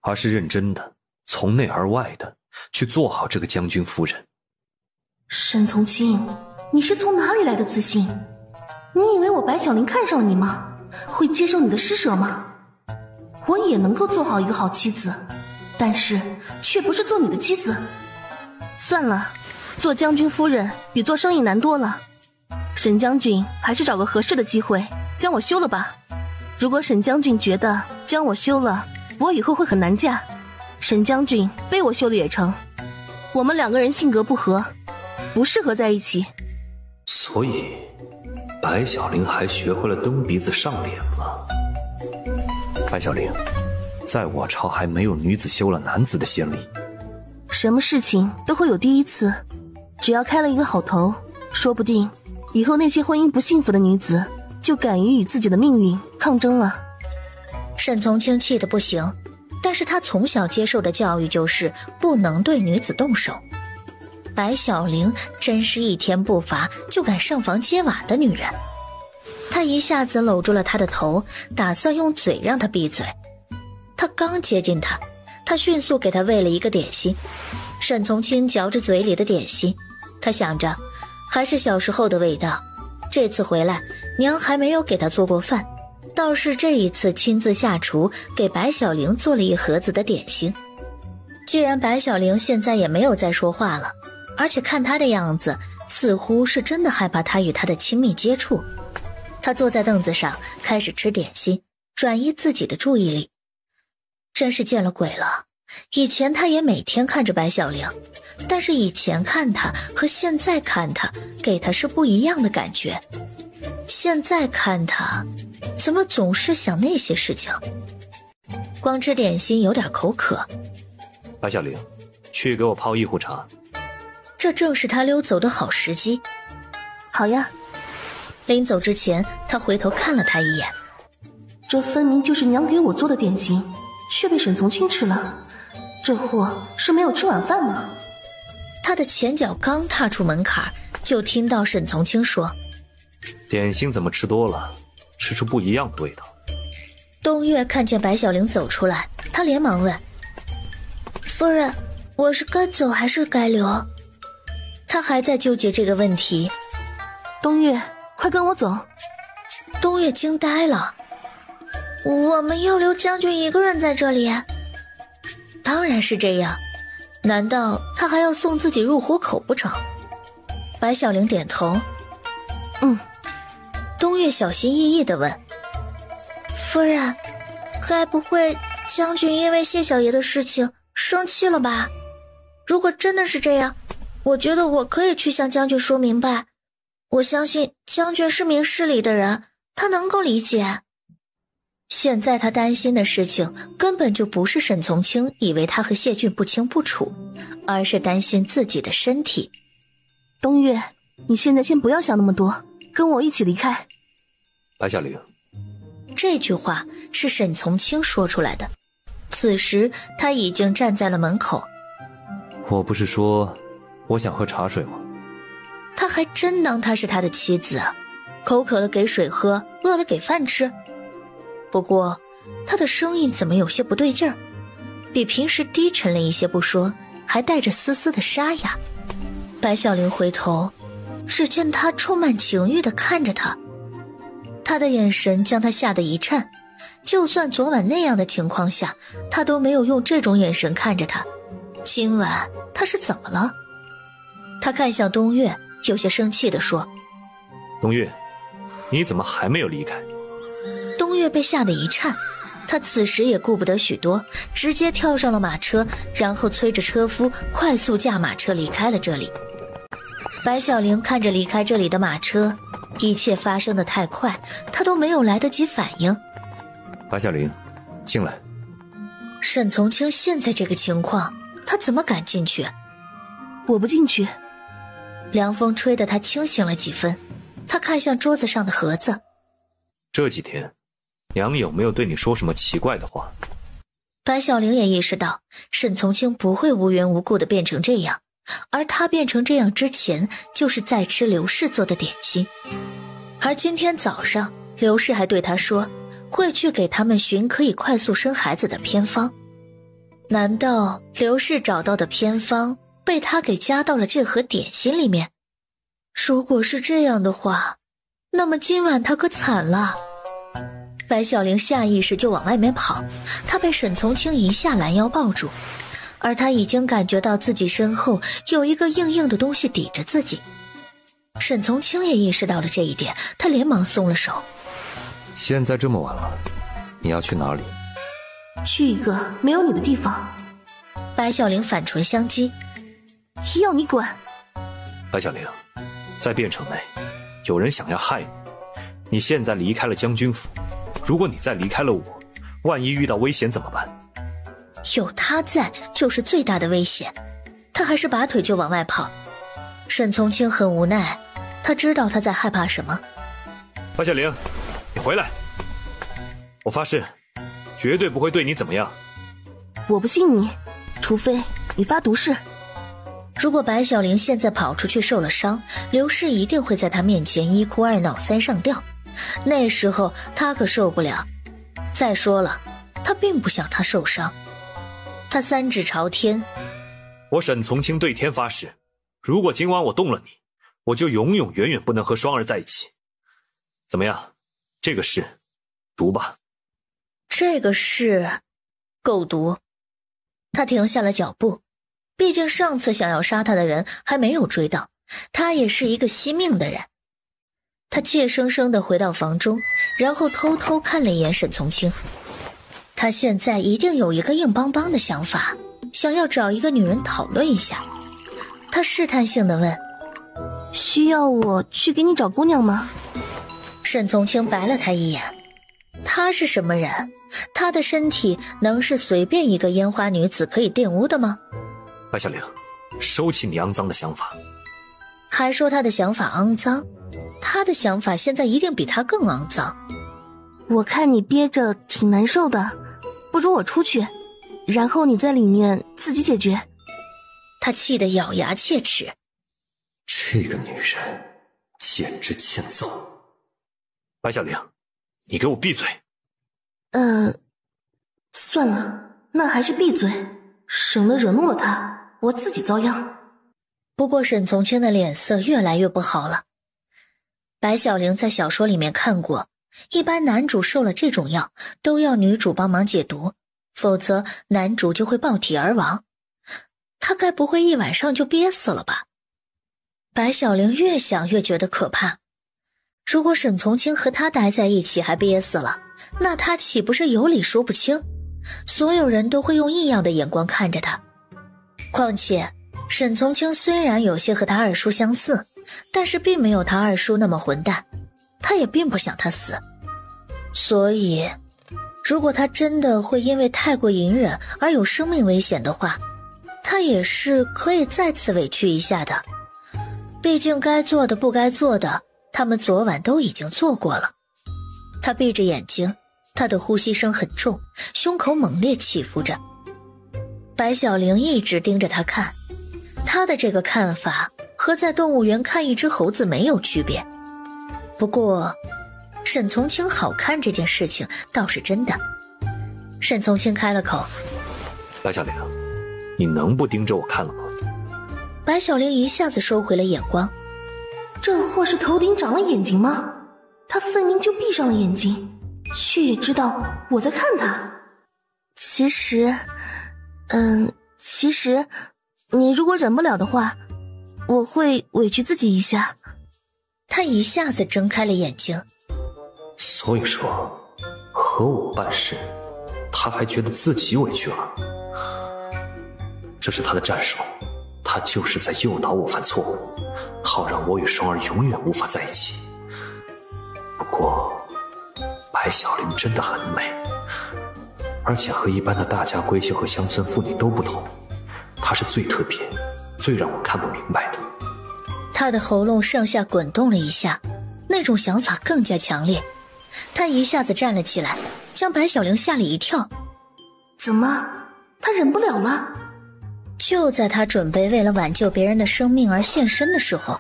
而是认真的，从内而外的去做好这个将军夫人。沈从清，你是从哪里来的自信？你以为我白小玲看上了你吗？会接受你的施舍吗？我也能够做好一个好妻子，但是却不是做你的妻子。算了，做将军夫人比做生意难多了。沈将军还是找个合适的机会将我休了吧。如果沈将军觉得将我休了，我以后会很难嫁，沈将军被我休了也成。我们两个人性格不合，不适合在一起。所以白小玲还学会了蹬鼻子上脸了。白小玲，在我朝还没有女子休了男子的先例。什么事情都会有第一次，只要开了一个好头，说不定以后那些婚姻不幸福的女子就敢于与自己的命运抗争了。沈从清气得不行，但是他从小接受的教育就是不能对女子动手。白小玲真是一天不罚就敢上房揭瓦的女人。他一下子搂住了她的头，打算用嘴让她闭嘴。他刚接近她，他迅速给她喂了一个点心。沈从清嚼着嘴里的点心，他想着还是小时候的味道。这次回来娘还没有给他做过饭，倒是这一次亲自下厨给白小玲做了一盒子的点心。既然白小玲现在也没有再说话了，而且看她的样子似乎是真的害怕他与她的亲密接触，他坐在凳子上开始吃点心，转移自己的注意力。真是见了鬼了，以前他也每天看着白小玲，但是以前看她和现在看她给他是不一样的感觉。现在看她怎么总是想那些事情。光吃点心有点口渴。白小玲，去给我泡一壶茶。这正是他溜走的好时机。好呀。临走之前他回头看了他一眼。这分明就是娘给我做的点心，却被沈从清吃了，这货是没有吃晚饭吗？他的前脚刚踏出门槛，就听到沈从清说：点心怎么吃多了，吃出不一样的味道。东岳看见白小玲走出来，他连忙问：夫人，我是该走还是该留？他还在纠结这个问题。东岳，快跟我走。东岳惊呆了。我们要留将军一个人在这里？当然是这样，难道他还要送自己入虎口不成？白小玲点头。东岳小心翼翼地问：夫人，该不会将军因为谢小爷的事情生气了吧？如果真的是这样，我觉得我可以去向将军说明白。我相信将军是明事理的人，他能够理解。现在他担心的事情根本就不是沈从清以为他和谢俊不清不楚，而是担心自己的身体。东岳，你现在先不要想那么多，跟我一起离开。白小玲，这句话是沈从清说出来的。此时他已经站在了门口。我不是说我想喝茶水吗？他还真当她是他的妻子啊，口渴了给水喝，饿了给饭吃。不过他的声音怎么有些不对劲儿，比平时低沉了一些不说，还带着丝丝的沙哑。白小玲回头，只见他充满情欲地看着他，他的眼神将他吓得一颤。就算昨晚那样的情况下，他都没有用这种眼神看着他。今晚他是怎么了？他看向东岳，有些生气地说：东岳，你怎么还没有离开？东岳被吓得一颤，他此时也顾不得许多，直接跳上了马车，然后催着车夫快速驾马车离开了这里。白小玲看着离开这里的马车，一切发生得太快，她都没有来得及反应。白小玲，进来。沈从清现在这个情况，他怎么敢进去？我不进去。凉风吹得他清醒了几分，他看向桌子上的盒子。这几天娘有没有对你说什么奇怪的话？白小玲也意识到沈从清不会无缘无故的变成这样，而他变成这样之前就是在吃刘氏做的点心。而今天早上刘氏还对他说会去给他们寻可以快速生孩子的偏方。难道刘氏找到的偏方被他给夹到了这盒点心里面。如果是这样的话，那么今晚他可惨了。白小玲下意识就往外面跑，她被沈从清一下拦腰抱住，而她已经感觉到自己身后有一个硬硬的东西抵着自己。沈从清也意识到了这一点，他连忙松了手。现在这么晚了，你要去哪里？去一个没有你的地方。白小玲反唇相讥，要你管。白小玲，在汴城内有人想要害你，你现在离开了将军府，如果你再离开了我，万一遇到危险怎么办？有他在就是最大的危险，他还是拔腿就往外跑。沈从清很无奈，他知道他在害怕什么。白小玲，你回来，我发誓绝对不会对你怎么样。我不信你，除非你发毒誓。如果白小玲现在跑出去受了伤，刘氏一定会在她面前一哭二闹三上吊，那时候她可受不了。再说了，她并不想她受伤。她三指朝天，我沈从清对天发誓，如果今晚我动了你，我就永永远远不能和双儿在一起。怎么样？这个誓读吧。这个誓够毒。他停下了脚步，毕竟上次想要杀他的人还没有追到，他也是一个惜命的人。他怯生生地回到房中，然后偷偷看了一眼沈从清。他现在一定有一个硬邦邦的想法，想要找一个女人讨论一下。他试探性地问，需要我去给你找姑娘吗？沈从清白了他一眼，他是什么人？他的身体能是随便一个烟花女子可以玷污的吗？白小玲，收起你肮脏的想法。还说他的想法肮脏，他的想法现在一定比他更肮脏。我看你憋着挺难受的，不如我出去，然后你在里面自己解决。他气得咬牙切齿，这个女人简直欠揍。白小玲，你给我闭嘴。算了，那还是闭嘴，省得惹怒了他，我自己遭殃。不过沈从清的脸色越来越不好了。白小玲在小说里面看过，一般男主受了这种药都要女主帮忙解毒，否则男主就会爆体而亡。他该不会一晚上就憋死了吧？白小玲越想越觉得可怕。如果沈从清和他待在一起还憋死了，那他岂不是有理说不清？所有人都会用异样的眼光看着他。况且沈从清虽然有些和他二叔相似，但是并没有他二叔那么混蛋，他也并不想他死。所以如果他真的会因为太过隐忍而有生命危险的话，他也是可以再次委屈一下的。毕竟该做的不该做的，他们昨晚都已经做过了。他闭着眼睛，他的呼吸声很重，胸口猛烈起伏着。白小玲一直盯着他看，他的这个看法和在动物园看一只猴子没有区别。不过沈从清好看这件事情倒是真的。沈从清开了口，白小玲，你能不盯着我看了吗？白小玲一下子收回了眼光。这货是头顶长了眼睛吗？他分明就闭上了眼睛，却也知道我在看他。其实你如果忍不了的话，我会委屈自己一下。他一下子睁开了眼睛。所以说和我办事，他还觉得自己委屈了。这是他的战术，他就是在诱导我犯错误，好让我与双儿永远无法在一起。不过白小玲真的很美，而且和一般的大家闺秀和乡村妇女都不同，她是最特别最让我看不明白的。他的喉咙上下滚动了一下，那种想法更加强烈。他一下子站了起来，将白小玲吓了一跳。怎么，他忍不了了？就在他准备为了挽救别人的生命而献身的时候，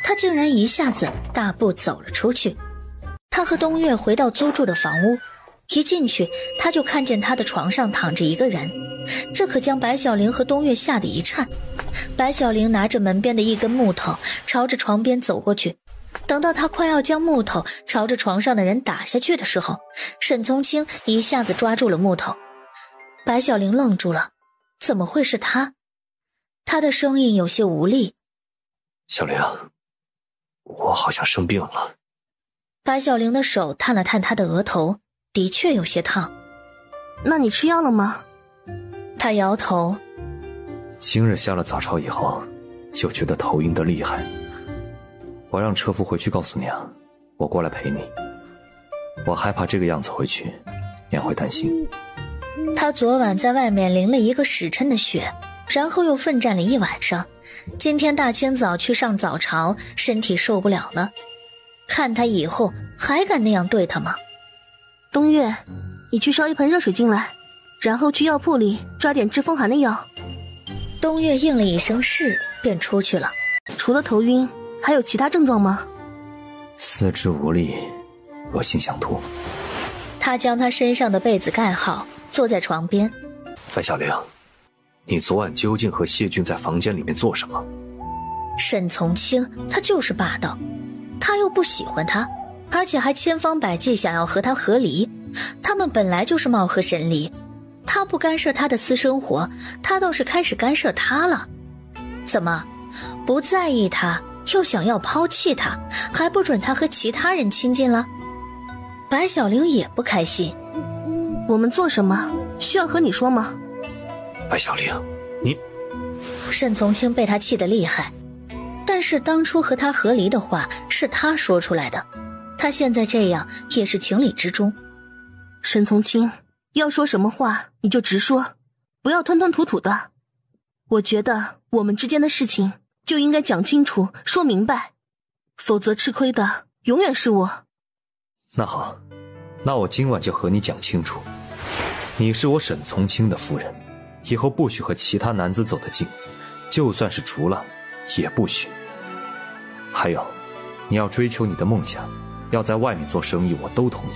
他竟然一下子大步走了出去。他和东岳回到租住的房屋，一进去他就看见他的床上躺着一个人，这可将白小玲和东岳吓得一颤。白小玲拿着门边的一根木头，朝着床边走过去。等到他快要将木头朝着床上的人打下去的时候，沈从清一下子抓住了木头。白小玲愣住了，怎么会是他？他的声音有些无力。小玲，我好像生病了。白小玲的手探了探他的额头，的确有些烫。那你吃药了吗？他摇头。今日下了早朝以后，就觉得头晕得厉害。我让车夫回去告诉娘，我过来陪你。我害怕这个样子回去，娘会担心。他昨晚在外面淋了一个时辰的雪，然后又奋战了一晚上，今天大清早去上早朝，身体受不了了。看他以后还敢那样对他吗？东岳，你去烧一盆热水进来，然后去药铺里抓点治风寒的药。东岳应了一声是，便出去了。除了头晕，还有其他症状吗？四肢无力，恶心想吐。他将他身上的被子盖好，坐在床边。白小玲，你昨晚究竟和谢俊在房间里面做什么？沈从清他就是霸道，他又不喜欢他，而且还千方百计想要和他和离。他们本来就是貌合神离，他不干涉他的私生活，他倒是开始干涉他了。怎么，不在意他，又想要抛弃他，还不准他和其他人亲近了？白小玲也不开心。我们做什么需要和你说吗？白小玲，你……沈从清被他气得厉害，但是当初和他和离的话是他说出来的，他现在这样也是情理之中。沈从清，要说什么话你就直说，不要吞吞吐吐的。我觉得我们之间的事情就应该讲清楚说明白，否则吃亏的永远是我。那好，那我今晚就和你讲清楚，你是我沈从清的夫人，以后不许和其他男子走得近，就算是逐浪也不许。还有，你要追求你的梦想，要在外面做生意，我都同意。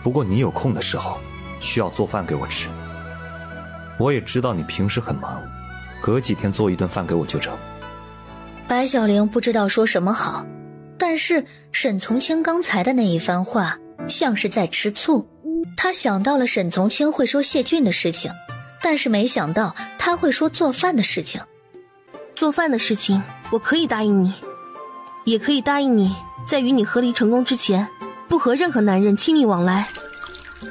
不过你有空的时候需要做饭给我吃。我也知道你平时很忙，隔几天做一顿饭给我就成。白小玲不知道说什么好，但是沈从清刚才的那一番话像是在吃醋。他想到了沈从清会说谢俊的事情，但是没想到他会说做饭的事情。做饭的事情我可以答应你，也可以答应你在与你和离成功之前不和任何男人亲密往来。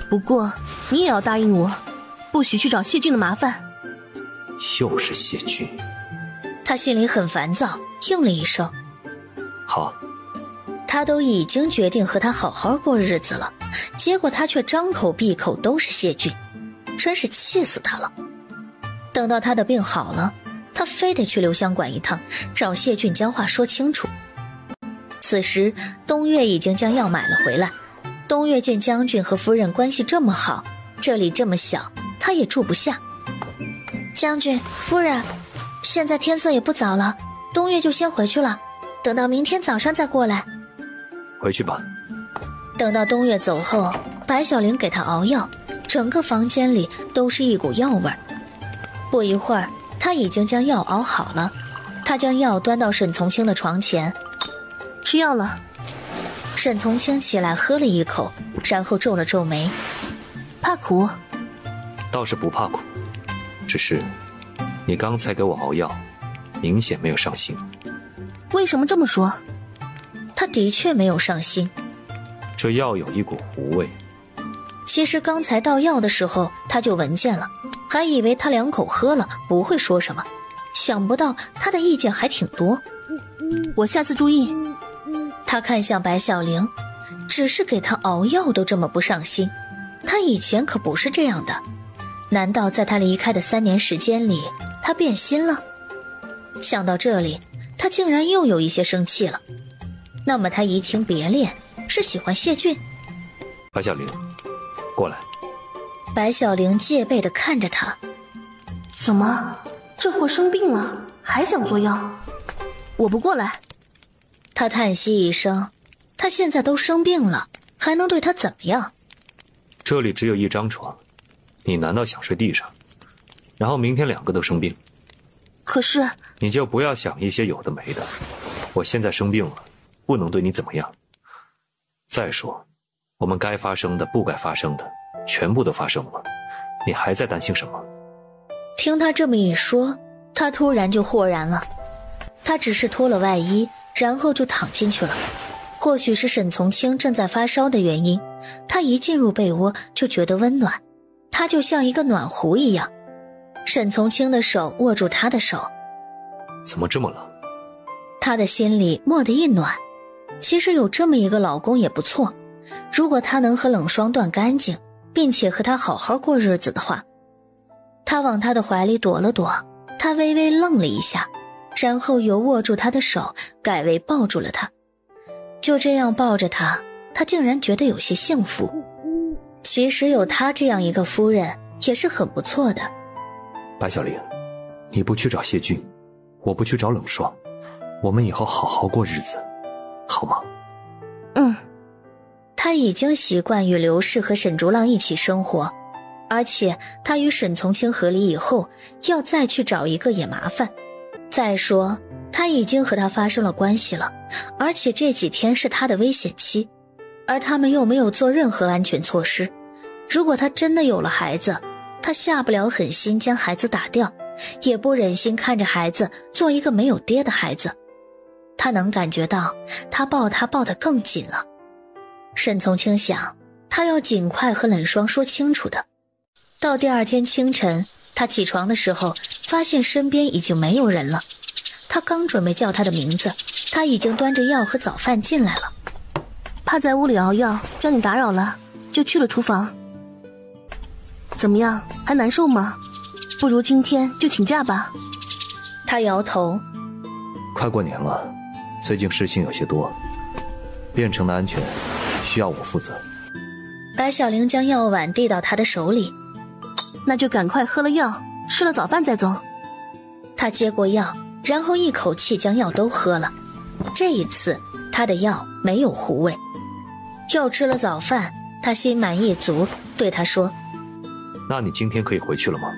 不过你也要答应我，不许去找谢俊的麻烦。又是谢俊。他心里很烦躁，应了一声好。他都已经决定和他好好过日子了，结果他却张口闭口都是谢俊，真是气死他了。等到他的病好了，他非得去留香馆一趟，找谢俊将话说清楚。此时东岳已经将药买了回来。东岳见将军和夫人关系这么好，这里这么小，他也住不下。将军夫人，现在天色也不早了，东岳就先回去了，等到明天早上再过来。回去吧。等到东岳走后，白小玲给他熬药，整个房间里都是一股药味。不一会儿，他已经将药熬好了。他将药端到沈从清的床前。吃药了。沈从清起来喝了一口，然后皱了皱眉。怕苦？倒是不怕苦，只是你刚才给我熬药，明显没有上心。为什么这么说？他的确没有上心。这药有一股糊味。其实刚才倒药的时候他就闻见了，还以为他两口喝了不会说什么，想不到他的意见还挺多。我下次注意。他看向白小玲，只是给他熬药都这么不上心，他以前可不是这样的。难道在他离开的3年时间里，他变心了？想到这里，他竟然又有一些生气了。那么他移情别恋，是喜欢谢俊？白小玲，过来。白小玲戒备地看着他。怎么，这货生病了还想做药？我不过来。他叹息一声，他现在都生病了，还能对他怎么样？这里只有一张床，你难道想睡地上？然后明天2个都生病。可是你就不要想一些有的没的，我现在生病了，不能对你怎么样。再说，我们该发生的、不该发生的，全部都发生了，你还在担心什么？听他这么一说，他突然就豁然了。他只是脱了外衣，然后就躺进去了。或许是沈从清正在发烧的原因，他一进入被窝就觉得温暖，他就像一个暖壶一样。沈从清的手握住他的手。怎么这么冷？他的心里蓦地一暖，其实有这么一个老公也不错，如果他能和冷霜断干净，并且和他好好过日子的话。他往他的怀里躲了躲，他微微愣了一下，然后由握住他的手改为抱住了他。就这样抱着他，他竟然觉得有些幸福。其实有他这样一个夫人也是很不错的。白小玲，你不去找谢俊，我不去找冷霜，我们以后好好过日子，好吗？他已经习惯与刘氏和沈竹浪一起生活，而且他与沈从清和离以后，要再去找一个也麻烦。再说他已经和他发生了关系了，而且这几天是他的危险期，而他们又没有做任何安全措施。如果他真的有了孩子，他下不了狠心将孩子打掉，也不忍心看着孩子做一个没有爹的孩子。他能感觉到他抱得更紧了。沈从清想，他要尽快和冷霜说清楚的。到第二天清晨，他起床的时候发现身边已经没有人了。他刚准备叫他的名字，他已经端着药和早饭进来了。怕在屋里熬药将你打扰了，就去了厨房。怎么样，还难受吗？不如今天就请假吧。他摇头。快过年了，最近事情有些多，汴城的安全需要我负责。白小玲将药碗递到他的手里。那就赶快喝了药，吃了早饭再走。他接过药，然后一口气将药都喝了。这一次他的药没有糊味。又吃了早饭，他心满意足，对他说：那你今天可以回去了吗？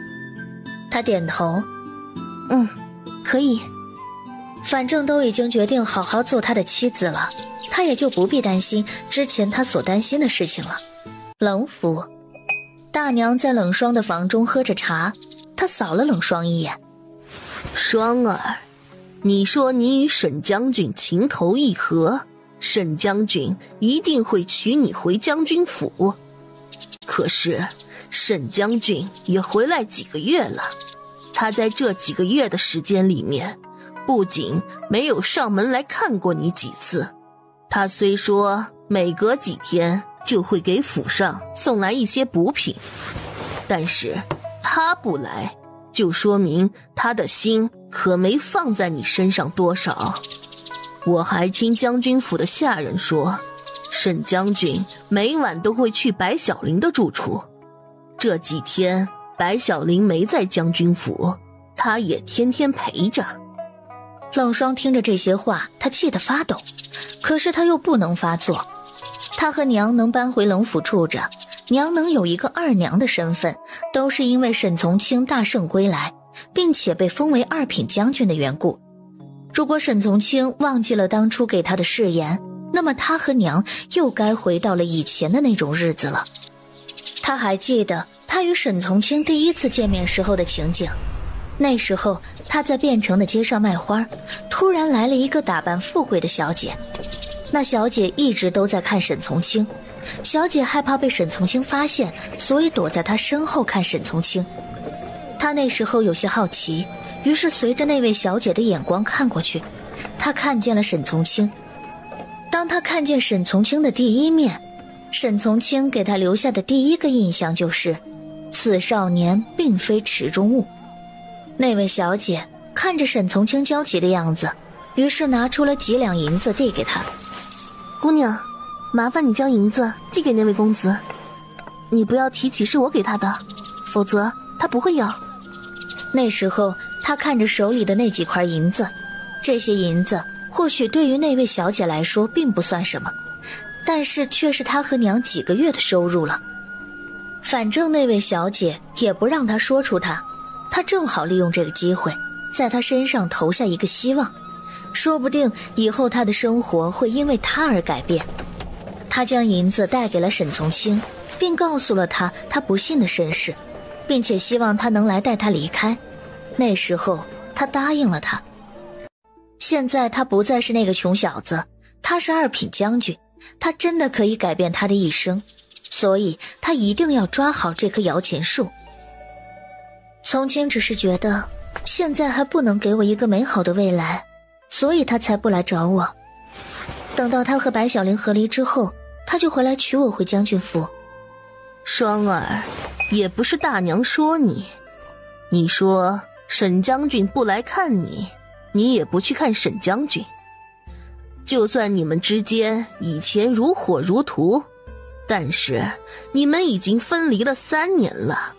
他点头。可以。反正都已经决定好好做他的妻子了，他也就不必担心之前他所担心的事情了。冷府，大娘在冷霜的房中喝着茶，她扫了冷霜一眼。霜儿，你说你与沈将军情投意合，沈将军一定会娶你回将军府。可是沈将军也回来几个月了，他在这几个月的时间里面，不仅没有上门来看过你几次，他虽说每隔几天就会给府上送来一些补品，但是他不来，就说明他的心可没放在你身上多少。我还听将军府的下人说，沈将军每晚都会去白小玲的住处。这几天白小玲没在将军府，他也天天陪着。冷霜听着这些话，他气得发抖，可是他又不能发作。他和娘能搬回冷府住着，娘能有一个二娘的身份，都是因为沈从清大胜归来，并且被封为2品将军的缘故。如果沈从清忘记了当初给他的誓言，那么他和娘又该回到了以前的那种日子了。他还记得他与沈从清第一次见面时候的情景，那时候他在汴城的街上卖花，突然来了一个打扮富贵的小姐。那小姐一直都在看沈从清，小姐害怕被沈从清发现，所以躲在他身后看沈从清。他那时候有些好奇，于是随着那位小姐的眼光看过去，他看见了沈从清。当他看见沈从清的第一面，沈从清给他留下的第一个印象就是此少年并非池中物。那位小姐看着沈从清焦急的样子，于是拿出了几两银子递给他。姑娘，麻烦你将银子递给那位公子，你不要提起是我给他的，否则他不会要。那时候他看着手里的那几块银子，这些银子或许对于那位小姐来说并不算什么，但是却是他和娘几个月的收入了。反正那位小姐也不让他说出他他正好利用这个机会，在他身上投下一个希望，说不定以后他的生活会因为他而改变。他将银子带给了沈从清，并告诉了他不幸的身世，并且希望他能来带他离开。那时候他答应了他。现在他不再是那个穷小子，他是2品将军，他真的可以改变他的一生，所以他一定要抓好这棵摇钱树。从清只是觉得现在还不能给我一个美好的未来，所以他才不来找我。等到他和白小玲和离之后，他就回来娶我回将军府。双儿，也不是大娘说你，你说沈将军不来看你，你也不去看沈将军。就算你们之间以前如火如荼，但是你们已经分离了3年了。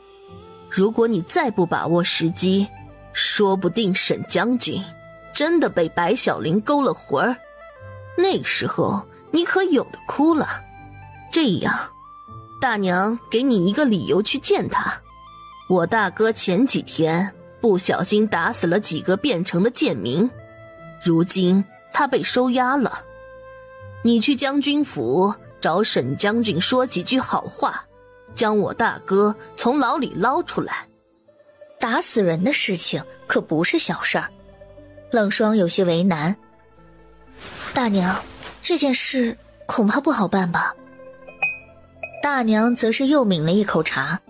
如果你再不把握时机，说不定沈将军真的被白小玲勾了魂儿，那时候你可有的哭了。这样，大娘给你一个理由去见他。我大哥前几天不小心打死了几个变成的贱民，如今他被收押了。你去将军府找沈将军说几句好话，将我大哥从牢里捞出来。打死人的事情可不是小事儿。冷霜有些为难。大娘，这件事恐怕不好办吧？大娘则是又抿了一口茶。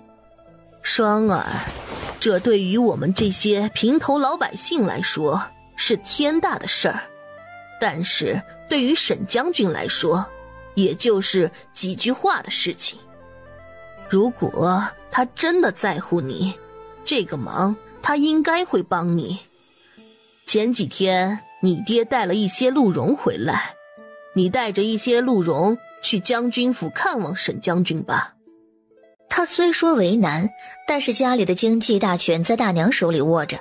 双儿，这对于我们这些平头老百姓来说是天大的事儿，但是对于沈将军来说，也就是几句话的事情。如果他真的在乎你，这个忙他应该会帮你。前几天你爹带了一些鹿茸回来，你带着一些鹿茸去将军府看望沈将军吧。他虽说为难，但是家里的经济大权在大娘手里握着，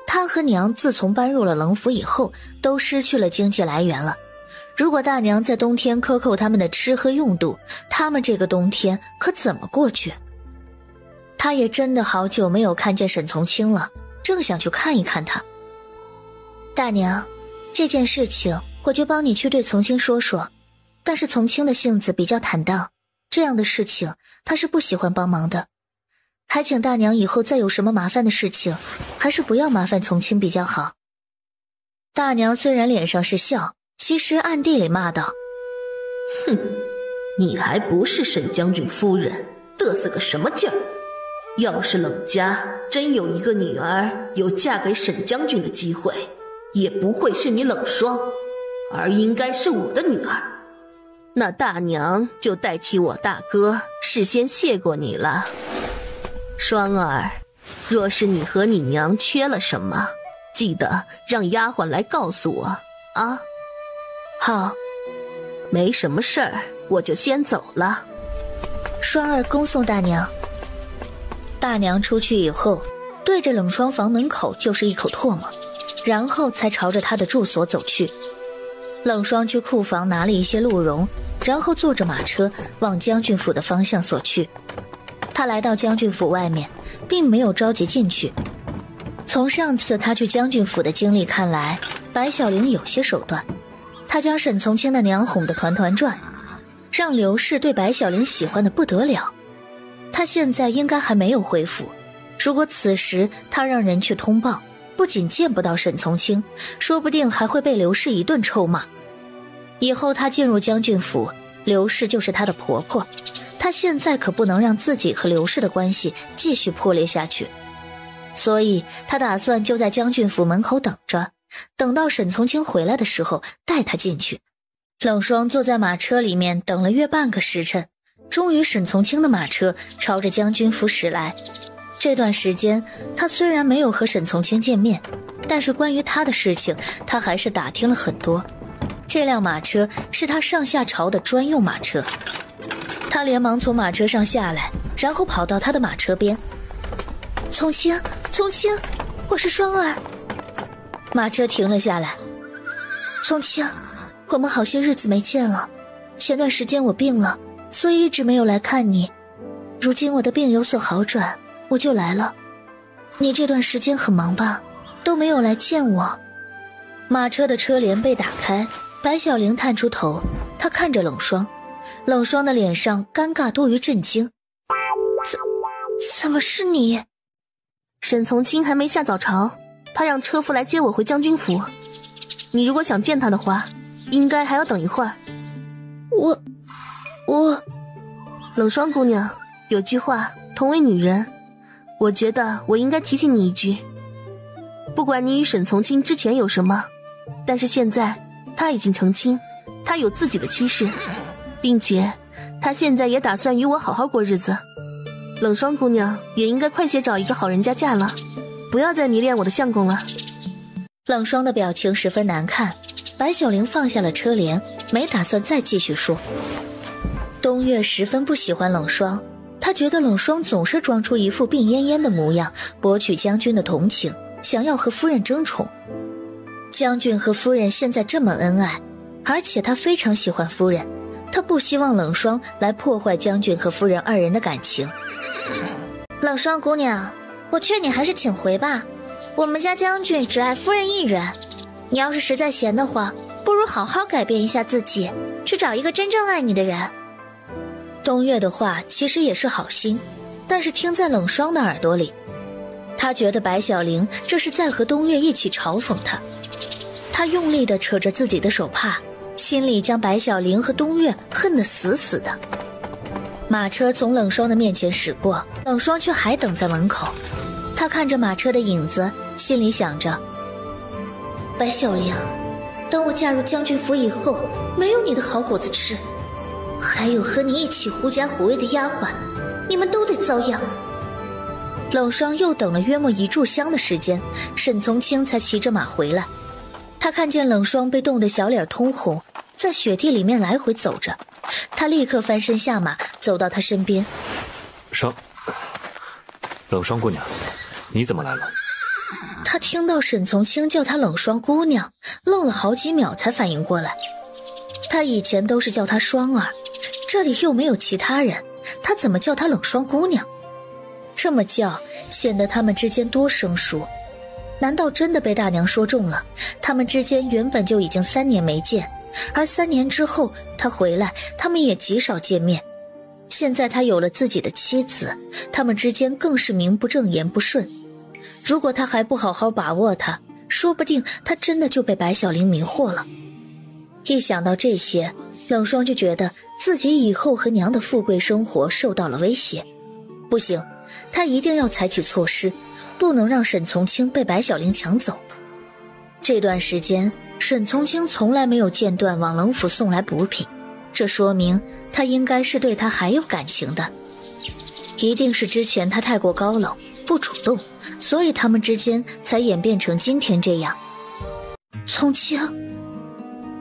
他和娘自从搬入了冷府以后，都失去了经济来源了。如果大娘在冬天克扣他们的吃喝用度，他们这个冬天可怎么过去？他也真的好久没有看见沈从清了，正想去看一看他。大娘，这件事情我就帮你去对从清说说，但是从清的性子比较坦荡，这样的事情他是不喜欢帮忙的，还请大娘以后再有什么麻烦的事情，还是不要麻烦从清比较好。大娘虽然脸上是笑，其实暗地里骂道：哼，你还不是沈将军夫人，嘚瑟个什么劲儿？要是冷家真有一个女儿有嫁给沈将军的机会，也不会是你冷霜，而应该是我的女儿。那大娘就代替我大哥事先谢过你了。双儿，若是你和你娘缺了什么，记得让丫鬟来告诉我啊。好，没什么事儿，我就先走了。双儿恭送大娘。大娘出去以后，对着冷霜房门口就是一口唾沫，然后才朝着他的住所走去。冷霜去库房拿了一些鹿茸，然后坐着马车往将军府的方向所去。他来到将军府外面，并没有着急进去。从上次他去将军府的经历看来，白小玲有些手段。他将沈从清的娘哄得团团转，让刘氏对白小玲喜欢的不得了。他现在应该还没有回府，如果此时他让人去通报，不仅见不到沈从清，说不定还会被刘氏一顿臭骂。以后他进入将军府，刘氏就是他的婆婆，他现在可不能让自己和刘氏的关系继续破裂下去。所以他打算就在将军府门口等着，等到沈从清回来的时候带他进去。冷霜坐在马车里面等了约半个时辰，终于沈从清的马车朝着将军府驶来。这段时间他虽然没有和沈从清见面，但是关于他的事情他还是打听了很多。这辆马车是他上下朝的专用马车。他连忙从马车上下来，然后跑到他的马车边。从清，从清，我是双儿。马车停了下来。从清，我们好些日子没见了，前段时间我病了，所以一直没有来看你，如今我的病有所好转，我就来了。你这段时间很忙吧？都没有来见我。马车的车帘被打开，白小玲探出头，她看着冷霜，冷霜的脸上尴尬多于震惊。怎么是你？沈从清还没下早朝，他让车夫来接我回将军府。你如果想见他的话，应该还要等一会儿。我冷霜姑娘，有句话，同为女人，我觉得我应该提醒你一句，不管你与沈从清之前有什么，但是现在他已经成亲，他有自己的妻室，并且他现在也打算与我好好过日子。冷霜姑娘也应该快些找一个好人家嫁了，不要再迷恋我的相公了。冷霜的表情十分难看，白小玲放下了车帘，没打算再继续说。东岳十分不喜欢冷霜，他觉得冷霜总是装出一副病恹恹的模样，博取将军的同情，想要和夫人争宠。将军和夫人现在这么恩爱，而且他非常喜欢夫人，他不希望冷霜来破坏将军和夫人二人的感情。冷霜姑娘，我劝你还是请回吧，我们家将军只爱夫人一人，你要是实在闲得慌，不如好好改变一下自己，去找一个真正爱你的人。东岳的话其实也是好心，但是听在冷霜的耳朵里，他觉得白小玲这是在和东岳一起嘲讽他。他用力地扯着自己的手帕，心里将白小玲和东岳恨得死死的。马车从冷霜的面前驶过，冷霜却还等在门口。他看着马车的影子，心里想着，白小玲，等我嫁入将军府以后，没有你的好果子吃，还有和你一起狐假虎威的丫鬟，你们都得遭殃。冷霜又等了约莫1炷香的时间，沈从清才骑着马回来。他看见冷霜被冻得小脸通红，在雪地里面来回走着，他立刻翻身下马，走到他身边。冷霜姑娘，你怎么来了？他听到沈从清叫他冷霜姑娘，愣了好几秒才反应过来。他以前都是叫她霜儿，这里又没有其他人，他怎么叫她冷霜姑娘？这么叫显得他们之间多生疏。难道真的被大娘说中了？他们之间原本就已经3年没见，而3年之后他回来，他们也极少见面。现在他有了自己的妻子，他们之间更是名不正言不顺。如果他还不好好把握他，说不定他真的就被白小玲迷惑了。一想到这些，冷霜就觉得自己以后和娘的富贵生活受到了威胁。不行，他一定要采取措施，不能让沈从清被白小玲抢走。这段时间，沈从清从来没有间断往冷府送来补品，这说明他应该是对他还有感情的。一定是之前他太过高冷，不主动，所以他们之间才演变成今天这样。从清，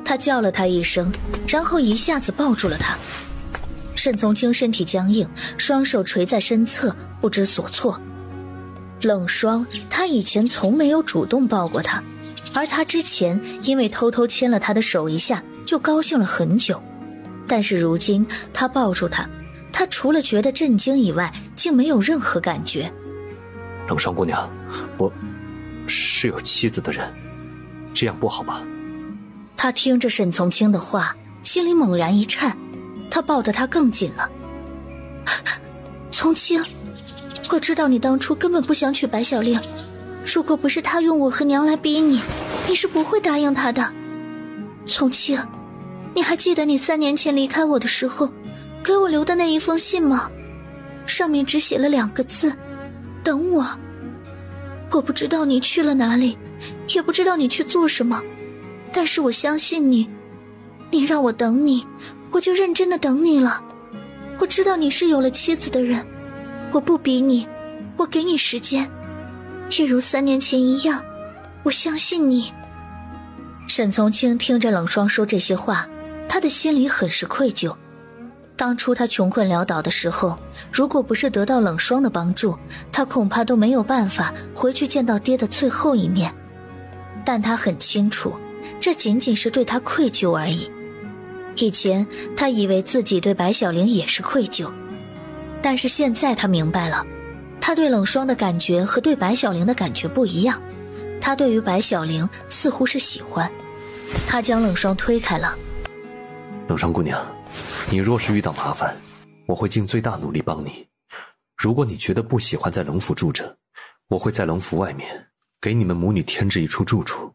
他叫了他一声，然后一下子抱住了他。沈从清身体僵硬，双手垂在身侧，不知所措。冷霜，他以前从没有主动抱过他，而他之前因为偷偷牵了他的手一下，就高兴了很久。但是如今他抱住他，他除了觉得震惊以外，竟没有任何感觉。冷霜姑娘，我是有妻子的人，这样不好吧？他听着沈从清的话，心里猛然一颤，他抱得他更紧了。从清，我知道你当初根本不想娶白小玲，如果不是他用我和娘来逼你，你是不会答应他的。从清，你还记得你3年前离开我的时候给我留的那一封信吗？上面只写了2个字，等我。我不知道你去了哪里，也不知道你去做什么，但是我相信你，你让我等你，我就认真的等你了。我知道你是有了妻子的人，我不逼你，我给你时间，也如3年前一样，我相信你。沈从清听着冷霜说这些话，他的心里很是愧疚。当初他穷困潦倒的时候，如果不是得到冷霜的帮助，他恐怕都没有办法回去见到爹的最后一面。但他很清楚，这仅仅是对他愧疚而已。以前他以为自己对白小玲也是愧疚，但是现在他明白了，他对冷霜的感觉和对白小玲的感觉不一样，他对于白小玲似乎是喜欢。他将冷霜推开了。冷霜姑娘，你若是遇到麻烦，我会尽最大努力帮你。如果你觉得不喜欢在冷府住着，我会在冷府外面给你们母女添置一处住处。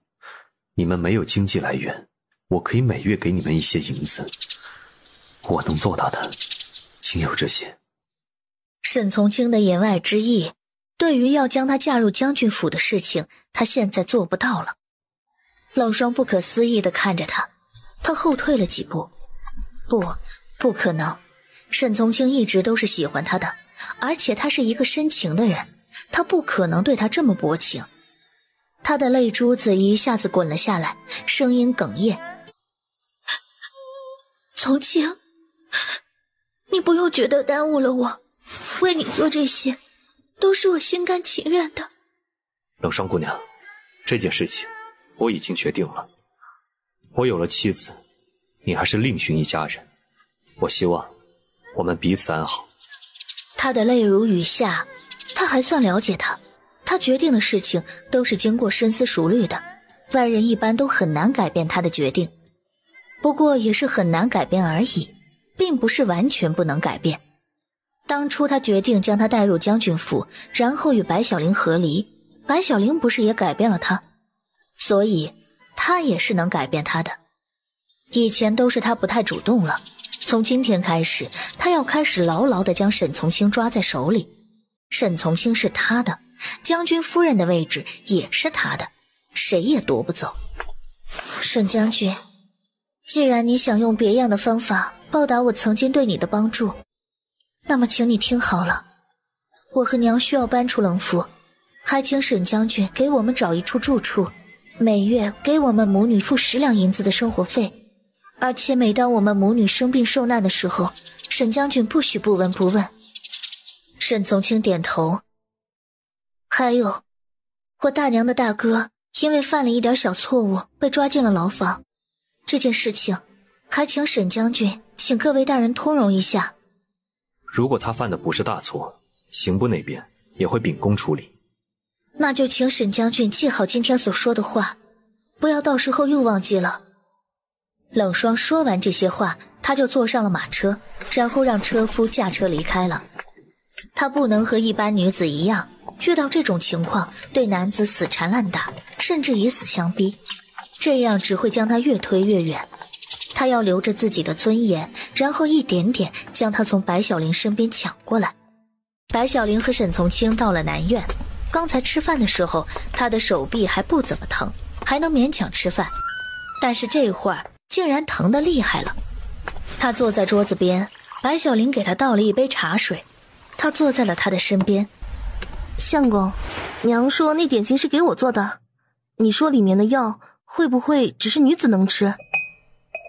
你们没有经济来源，我可以每月给你们一些银子。我能做到的仅有这些。沈从清的言外之意，对于要将她嫁入将军府的事情，他现在做不到了。冷霜不可思议地看着他，他后退了几步。不可能，沈从清一直都是喜欢他的，而且他是一个深情的人，他不可能对他这么薄情。他的泪珠子一下子滚了下来，声音哽咽：从清，你不用觉得耽误了我，为你做这些都是我心甘情愿的。冷霜姑娘，这件事情我已经决定了。我有了妻子，你还是另寻一家人。我希望我们彼此安好。他的泪如雨下，他还算了解他，他决定的事情都是经过深思熟虑的，外人一般都很难改变他的决定。不过也是很难改变而已，并不是完全不能改变。当初他决定将他带入将军府，然后与白小玲和离，白小玲不是也改变了他，所以他也是能改变他的。以前都是他不太主动了，从今天开始，他要开始牢牢地将沈从清抓在手里。沈从清是他的，将军夫人的位置也是他的，谁也夺不走。沈将军，既然你想用别样的方法报答我曾经对你的帮助，那么请你听好了，我和娘需要搬出冷府，还请沈将军给我们找一处住处，每月给我们母女付10两银子的生活费，而且每当我们母女生病受难的时候，沈将军不许不闻不问。沈从清点头。还有，我大娘的大哥因为犯了一点小错误被抓进了牢房，这件事情还请沈将军请各位大人通融一下。如果他犯的不是大错，刑部那边也会秉公处理。那就请沈将军记好今天所说的话，不要到时候又忘记了。冷霜说完这些话，他就坐上了马车，然后让车夫驾车离开了。她不能和一般女子一样，遇到这种情况对男子死缠烂打，甚至以死相逼，这样只会将她越推越远。她要留着自己的尊严，然后一点点将她从白小玲身边抢过来。白小玲和沈从清到了南院，刚才吃饭的时候，她的手臂还不怎么疼，还能勉强吃饭，但是这会儿竟然疼得厉害了。她坐在桌子边，白小玲给她倒了一杯茶水，她坐在了她的身边。相公，娘说那点心是给我做的，你说里面的药会不会只是女子能吃？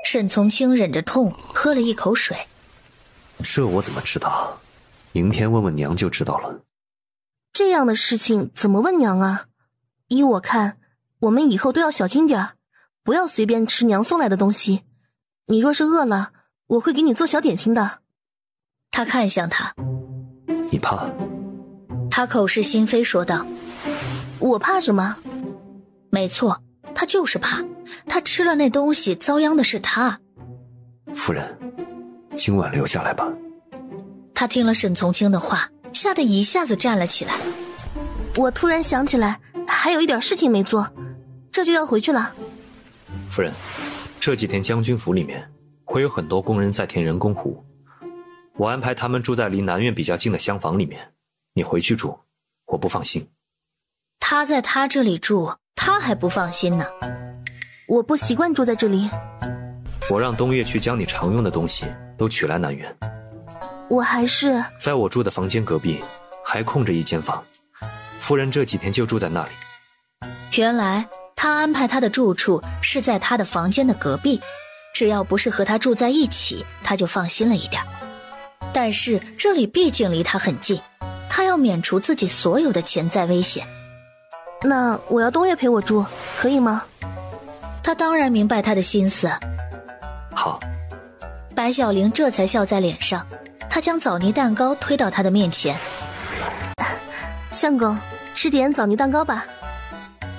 沈从清忍着痛喝了一口水。这我怎么知道？明天问问娘就知道了。这样的事情怎么问娘啊？依我看，我们以后都要小心点，不要随便吃娘送来的东西。你若是饿了，我会给你做小点心的。他看向他。你怕？他口是心非说道。我怕什么？没错，他就是怕。他吃了那东西，遭殃的是他。夫人，今晚留下来吧。他听了沈从清的话，吓得一下子站了起来。我突然想起来，还有一点事情没做，这就要回去了。夫人，这几天将军府里面会有很多工人在填人工湖，我安排他们住在离南院比较近的厢房里面，你回去住，我不放心。他在他这里住，他还不放心呢。我不习惯住在这里。我让冬月去将你常用的东西都取来南院。我还是在我住的房间隔壁还空着一间房，夫人这几天就住在那里。原来他安排他的住处是在他的房间的隔壁，只要不是和他住在一起，他就放心了一点。但是这里毕竟离他很近，他要免除自己所有的潜在危险。那我要冬月陪我住，可以吗？他当然明白他的心思。好。白小玲这才笑在脸上，她将枣泥蛋糕推到他的面前。相公，吃点枣泥蛋糕吧。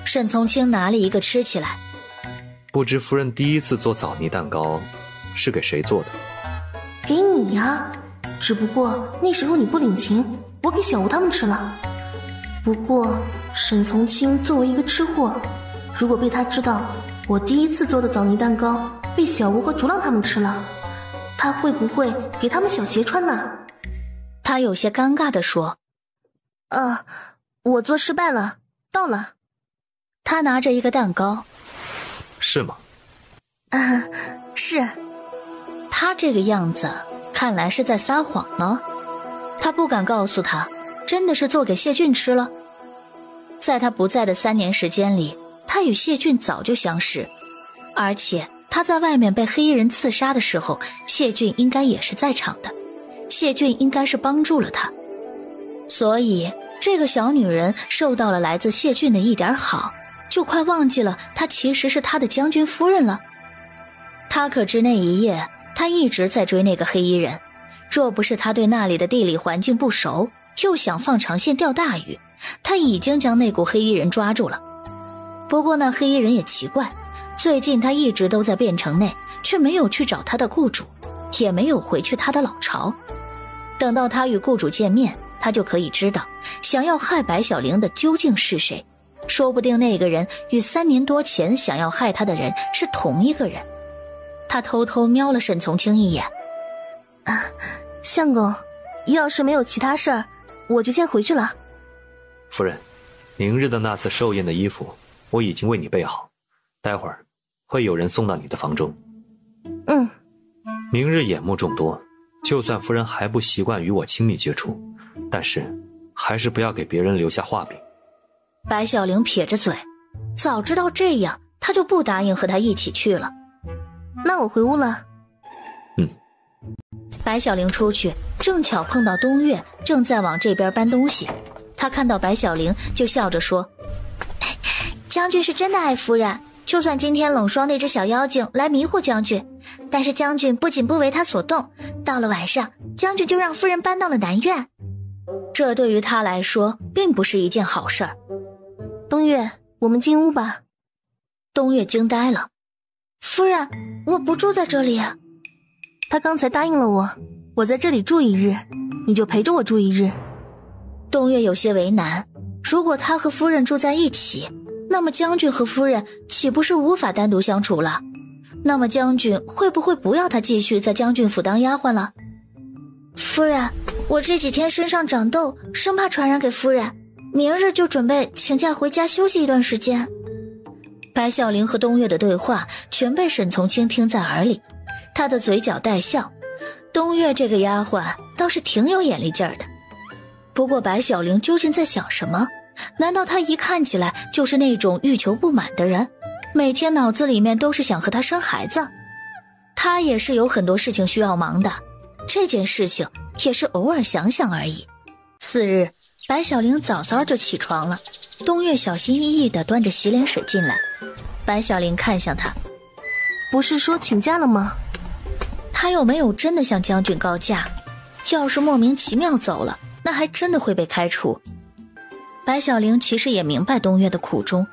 沈从清拿了一个吃起来。不知夫人第一次做枣泥蛋糕是给谁做的？给你呀，只不过那时候你不领情，我给小吴他们吃了。不过沈从清作为一个吃货，如果被他知道我第一次做的枣泥蛋糕被小吴和竹浪他们吃了，他会不会给他们小鞋穿呢？他有些尴尬地说：我做失败了，到了。他拿着一个蛋糕。是吗？是。他这个样子看来是在撒谎呢。他不敢告诉他真的是做给谢俊吃了。在他不在的3年时间里，他与谢俊早就相识，而且他在外面被黑衣人刺杀的时候，谢俊应该也是在场的。谢俊应该是帮助了他，所以这个小女人受到了来自谢俊的一点好，就快忘记了她其实是他的将军夫人了。他可知那一夜他一直在追那个黑衣人，若不是他对那里的地理环境不熟，又想放长线钓大鱼，他已经将那股黑衣人抓住了。不过那黑衣人也奇怪，最近他一直都在汴城内，却没有去找他的雇主，也没有回去他的老巢。等到他与雇主见面，他就可以知道想要害白小玲的究竟是谁。说不定那个人与3年多前想要害他的人是同一个人。他偷偷瞄了沈从清一眼。相公，要是没有其他事儿，我就先回去了。夫人，明日的那次寿宴的衣服我已经为你备好，待会儿会有人送到你的房中。明日眼目众多，就算夫人还不习惯与我亲密接触，但是还是不要给别人留下画饼。白小玲撇着嘴，早知道这样，她就不答应和他一起去了。那我回屋了。白小玲出去，正巧碰到东岳正在往这边搬东西。他看到白小玲，就笑着说：“将军是真的爱夫人，就算今天冷霜那只小妖精来迷惑将军，但是将军不仅不为他所动，到了晚上，将军就让夫人搬到了南院。这对于他来说，并不是一件好事儿。”东岳，我们进屋吧。东岳惊呆了：“夫人，我不住在这里。”他刚才答应了我在这里住1日，你就陪着我住1日。东岳有些为难，如果他和夫人住在一起，那么将军和夫人岂不是无法单独相处了？那么将军会不会不要他继续在将军府当丫鬟了？夫人，我这几天身上长痘，生怕传染给夫人，明日就准备请假回家休息一段时间。白小玲和东岳的对话全被沈从清听在耳里，他的嘴角带笑。东岳这个丫鬟倒是挺有眼力劲儿的。不过白小玲究竟在想什么？难道她一看起来就是那种欲求不满的人，每天脑子里面都是想和他生孩子？她也是有很多事情需要忙的，这件事情也是偶尔想想而已。次日，白小玲早早就起床了，东岳小心翼翼地端着洗脸水进来。白小玲看向他：“不是说请假了吗？”他又没有真的向将军告假，要是莫名其妙走了，那还真的会被开除。白小玲其实也明白东岳的苦衷，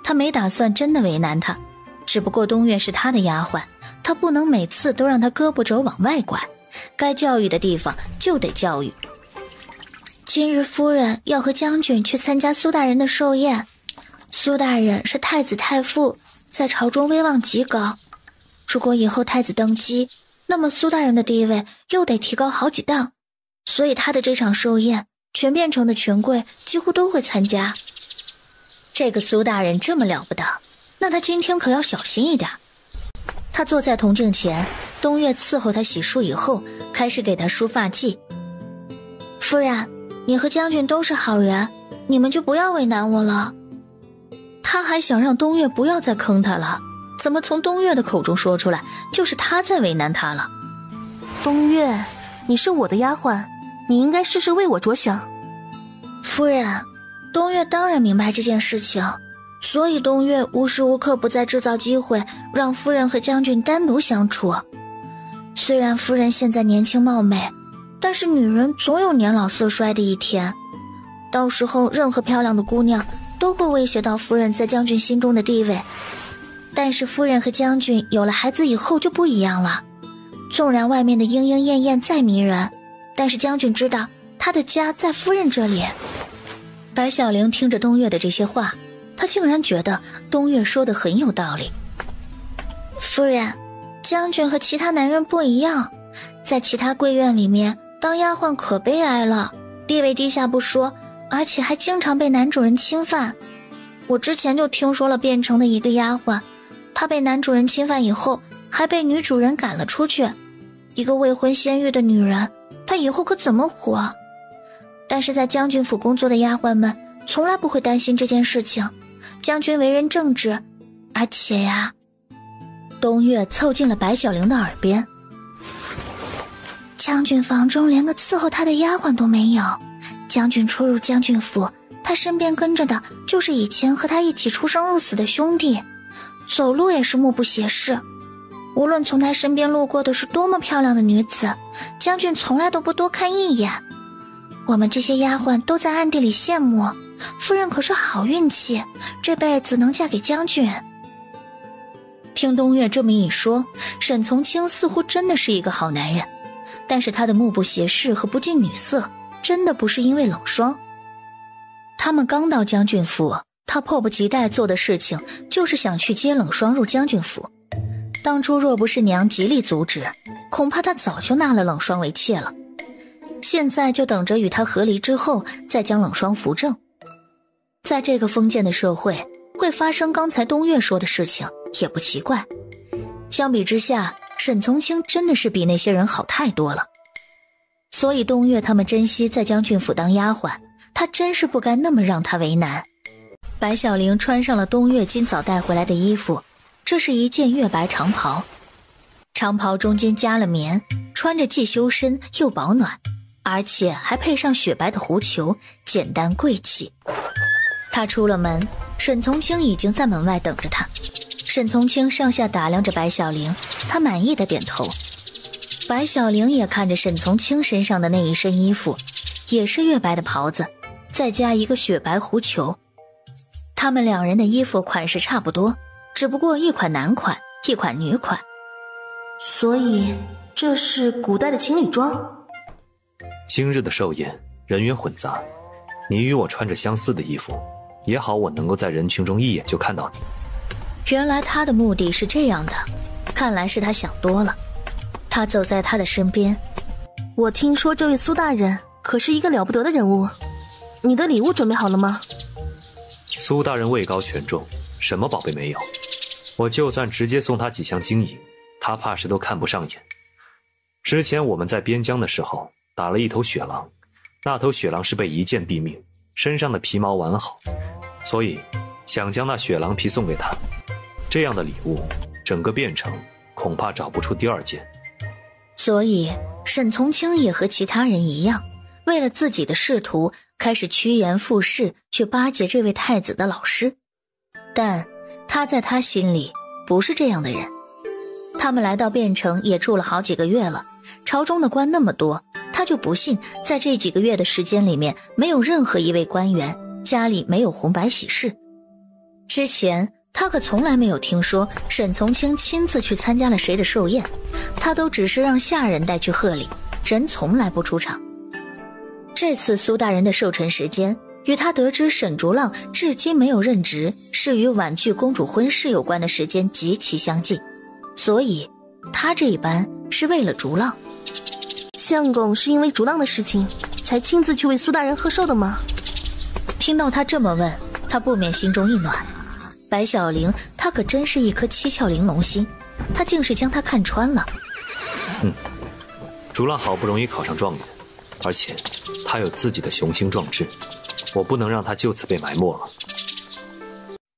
她没打算真的为难他，只不过东岳是她的丫鬟，她不能每次都让他胳膊肘往外拐，该教育的地方就得教育。今日夫人要和将军去参加苏大人的寿宴，苏大人是太子太傅，在朝中威望极高，如果以后太子登基，那么苏大人的地位又得提高好几档，所以他的这场寿宴，全汴城的权贵几乎都会参加。这个苏大人这么了不得，那他今天可要小心一点。他坐在铜镜前，东岳伺候他洗漱以后，开始给他梳发髻。夫人，你和将军都是好人，你们就不要为难我了。他还想让东岳不要再坑他了，怎么从东岳的口中说出来，就是他在为难他了？东岳，你是我的丫鬟，你应该事事为我着想。夫人，东岳当然明白这件事情，所以东岳无时无刻不在制造机会让夫人和将军单独相处。虽然夫人现在年轻貌美，但是女人总有年老色衰的一天。到时候任何漂亮的姑娘都会威胁到夫人在将军心中的地位。但是夫人和将军有了孩子以后就不一样了，纵然外面的莺莺燕燕再迷人，但是将军知道他的家在夫人这里。白小玲听着东岳的这些话，她竟然觉得东岳说的很有道理。夫人，将军和其他男人不一样，在其他贵院里面当丫鬟可悲哀了，地位低下不说，而且还经常被男主人侵犯。我之前就听说了汴城的一个丫鬟，她被男主人侵犯以后还被女主人赶了出去，一个未婚先孕的女人，她以后可怎么活？但是在将军府工作的丫鬟们从来不会担心这件事情，将军为人正直，而且呀……东岳凑近了白小玲的耳边，将军房中连个伺候他的丫鬟都没有，将军出入将军府，他身边跟着的就是以前和他一起出生入死的兄弟，走路也是目不斜视。无论从他身边路过的是多么漂亮的女子，将军从来都不多看一眼。我们这些丫鬟都在暗地里羡慕，夫人可是好运气，这辈子能嫁给将军。听东岳这么一说，沈从清似乎真的是一个好男人，但是他的目不斜视和不近女色真的不是因为冷霜。他们刚到将军府，他迫不及待做的事情就是想去接冷霜入将军府。当初若不是娘极力阻止，恐怕他早就纳了冷霜为妾了。现在就等着与他和离之后再将冷霜扶正。在这个封建的社会，会发生刚才东岳说的事情也不奇怪。相比之下，沈从清真的是比那些人好太多了。所以东岳他们珍惜在将军府当丫鬟，他真是不该那么让他为难。白小玲穿上了东岳今早带回来的衣服，这是一件月白长袍，长袍中间加了棉，穿着既修身又保暖，而且还配上雪白的狐裘，简单贵气。他出了门，沈从清已经在门外等着他。沈从清上下打量着白小玲，他满意的点头。白小玲也看着沈从清身上的那一身衣服，也是月白的袍子，再加一个雪白狐裘。他们两人的衣服款式差不多，只不过一款男款，一款女款。所以这是古代的情侣装。今日的寿宴人员混杂，你与我穿着相似的衣服，也好我能够在人群中一眼就看到你。原来他的目的是这样的，看来是他想多了。他走在他的身边。我听说这位苏大人可是一个了不得的人物，你的礼物准备好了吗？苏大人位高权重，什么宝贝没有，我就算直接送他几箱金银，他怕是都看不上眼。之前我们在边疆的时候打了一头雪狼，那头雪狼是被一剑毙命，身上的皮毛完好，所以想将那雪狼皮送给他。这样的礼物，整个汴城恐怕找不出第二件。所以沈从清也和其他人一样，为了自己的仕途，开始趋炎附势去巴结这位太子的老师。但他在他心里不是这样的人。他们来到汴城也住了好几个月了，朝中的官那么多，他就不信在这几个月的时间里面没有任何一位官员家里没有红白喜事。之前他可从来没有听说沈从清亲自去参加了谁的寿宴，他都只是让下人带去贺礼，人从来不出场。这次苏大人的寿辰时间与他得知沈竹浪至今没有任职，是与婉拒公主婚事有关的时间极其相近，所以他这一般是为了竹浪。相公是因为竹浪的事情才亲自去为苏大人贺寿的吗？听到他这么问，他不免心中一暖。白小玲她可真是一颗七窍玲珑心，他竟是将她看穿了。竹浪好不容易考上状元，而且他有自己的雄心壮志，我不能让他就此被埋没了。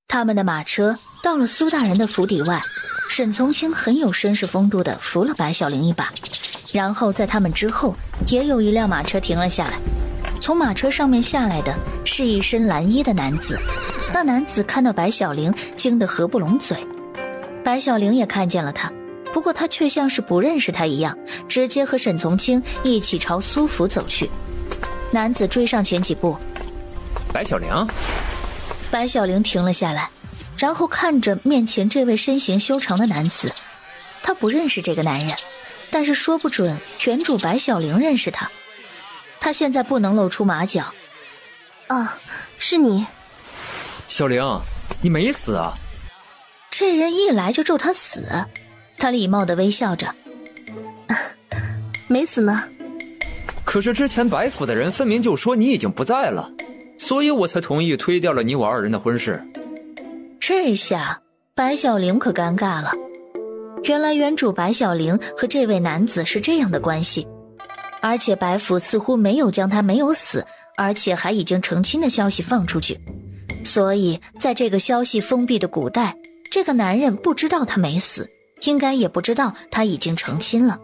他们的马车到了苏大人的府邸外，沈从清很有绅士风度地扶了白小玲一把，然后在他们之后也有一辆马车停了下来。从马车上面下来的是一身蓝衣的男子，那男子看到白小玲惊得合不拢嘴。白小玲也看见了他，不过他却像是不认识他一样，直接和沈从清一起朝苏府走去。男子追上前几步，白小玲。白小玲停了下来，然后看着面前这位身形修长的男子。她不认识这个男人，但是说不准原主白小玲认识他。她现在不能露出马脚。啊，是你。小玲，你没死啊？这人一来就咒他死。他礼貌地微笑着。没死呢。可是之前白府的人分明就说你已经不在了，所以我才同意推掉了你我二人的婚事。这下白小玲可尴尬了。原来原主白小玲和这位男子是这样的关系，而且白府似乎没有将他没有死，而且还已经成亲的消息放出去，所以在这个消息封闭的古代，这个男人不知道他没死，应该也不知道他已经成亲了。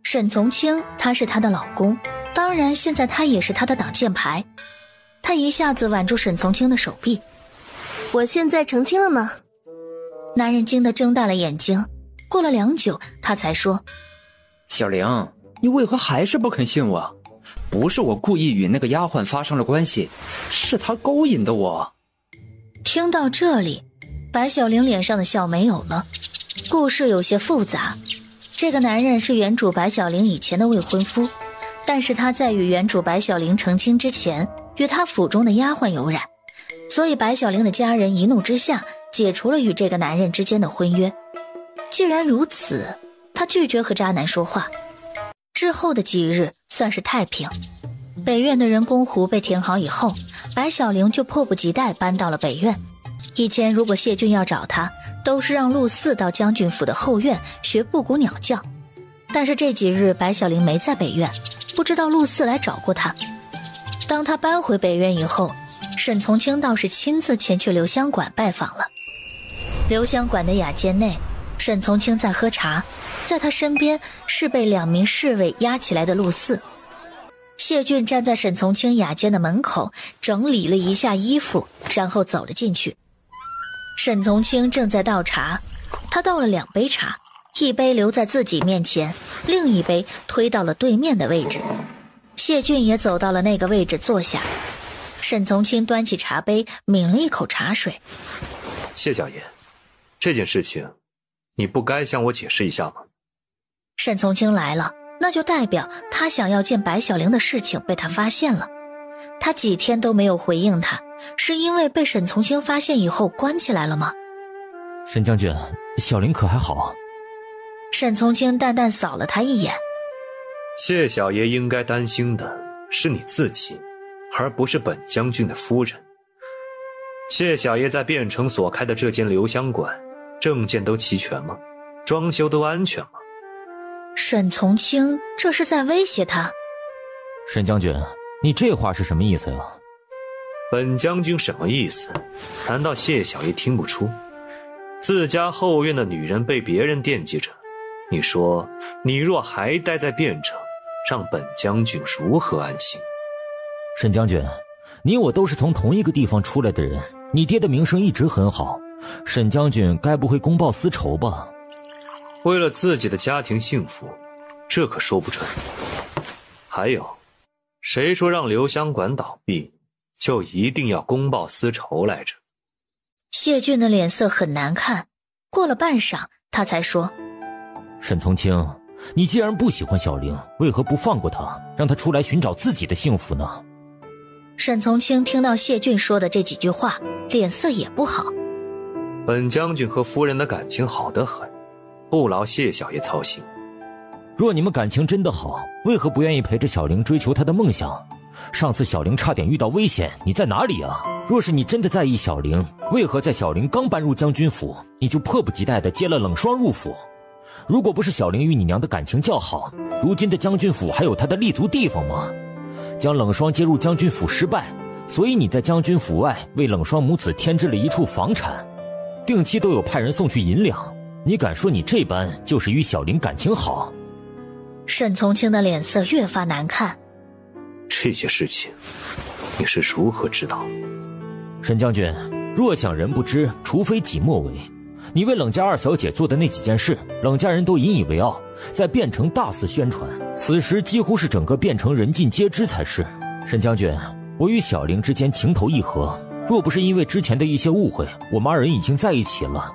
沈从清他是他的老公，当然现在他也是他的挡箭牌。他一下子挽住沈从清的手臂。我现在成亲了呢。男人惊得睁大了眼睛，过了良久他才说，小玲，你为何还是不肯信我？不是我故意与那个丫鬟发生了关系，是她勾引的我。听到这里，白小玲脸上的笑没有了。故事有些复杂，这个男人是原主白小玲以前的未婚夫，但是他在与原主白小玲成亲之前，与他府中的丫鬟有染，所以白小玲的家人一怒之下解除了与这个男人之间的婚约。既然如此，他拒绝和渣男说话。之后的几日算是太平。北院的人工湖被填好以后，白小玲就迫不及待搬到了北院。以前如果谢俊要找他，都是让陆四到将军府的后院学布谷鸟叫，但是这几日白小玲没在北院，不知道陆四来找过他。当他搬回北院以后，沈从清倒是亲自前去留香馆拜访了。留香馆的雅间内，沈从清在喝茶，在他身边是被2名侍卫押起来的陆四。谢俊站在沈从清雅间的门口，整理了一下衣服，然后走了进去。沈从清正在倒茶，他倒了2杯茶，一杯留在自己面前，另一杯推到了对面的位置。谢俊也走到了那个位置坐下。沈从清端起茶杯，抿了一口茶水。谢小爷，这件事情你不该向我解释一下吗？沈从清来了，那就代表他想要见白小玲的事情被他发现了。他几天都没有回应他，是因为被沈从清发现以后关起来了吗？沈将军，小玲可还好？沈从清淡淡扫了他一眼。谢小爷应该担心的是你自己，而不是本将军的夫人。谢小爷在汴城所开的这间留香馆，证件都齐全吗？装修都安全吗？沈从清这是在威胁他。沈将军，你这话是什么意思呀？本将军什么意思？难道谢小爷听不出？自家后院的女人被别人惦记着，你说你若还待在汴城，让本将军如何安心？沈将军，你我都是从同一个地方出来的人，你爹的名声一直很好，沈将军该不会公报私仇吧？为了自己的家庭幸福，这可说不准。还有，谁说让留香馆倒闭就一定要公报私仇来着？谢俊的脸色很难看，过了半晌他才说，沈从清，你既然不喜欢小玲，为何不放过她，让她出来寻找自己的幸福呢？沈从清听到谢俊说的这几句话，脸色也不好。本将军和夫人的感情好得很，不劳谢小爷操心。若你们感情真的好，为何不愿意陪着小玲追求她的梦想？上次小玲差点遇到危险，你在哪里啊？若是你真的在意小玲，为何在小玲刚搬入将军府，你就迫不及待地接了冷霜入府？如果不是小玲与你娘的感情较好，如今的将军府还有她的立足地方吗？将冷霜接入将军府失败，所以你在将军府外为冷霜母子添置了一处房产，定期都有派人送去银两。你敢说你这般就是与小玲感情好？沈从清的脸色越发难看。这些事情你是如何知道？沈将军，若想人不知，除非己莫为。你为冷家二小姐做的那几件事，冷家人都引以为傲，在汴城大肆宣传，此时几乎是整个汴城人尽皆知才是。沈将军，我与小玲之间情投意合，若不是因为之前的一些误会，我们二人已经在一起了。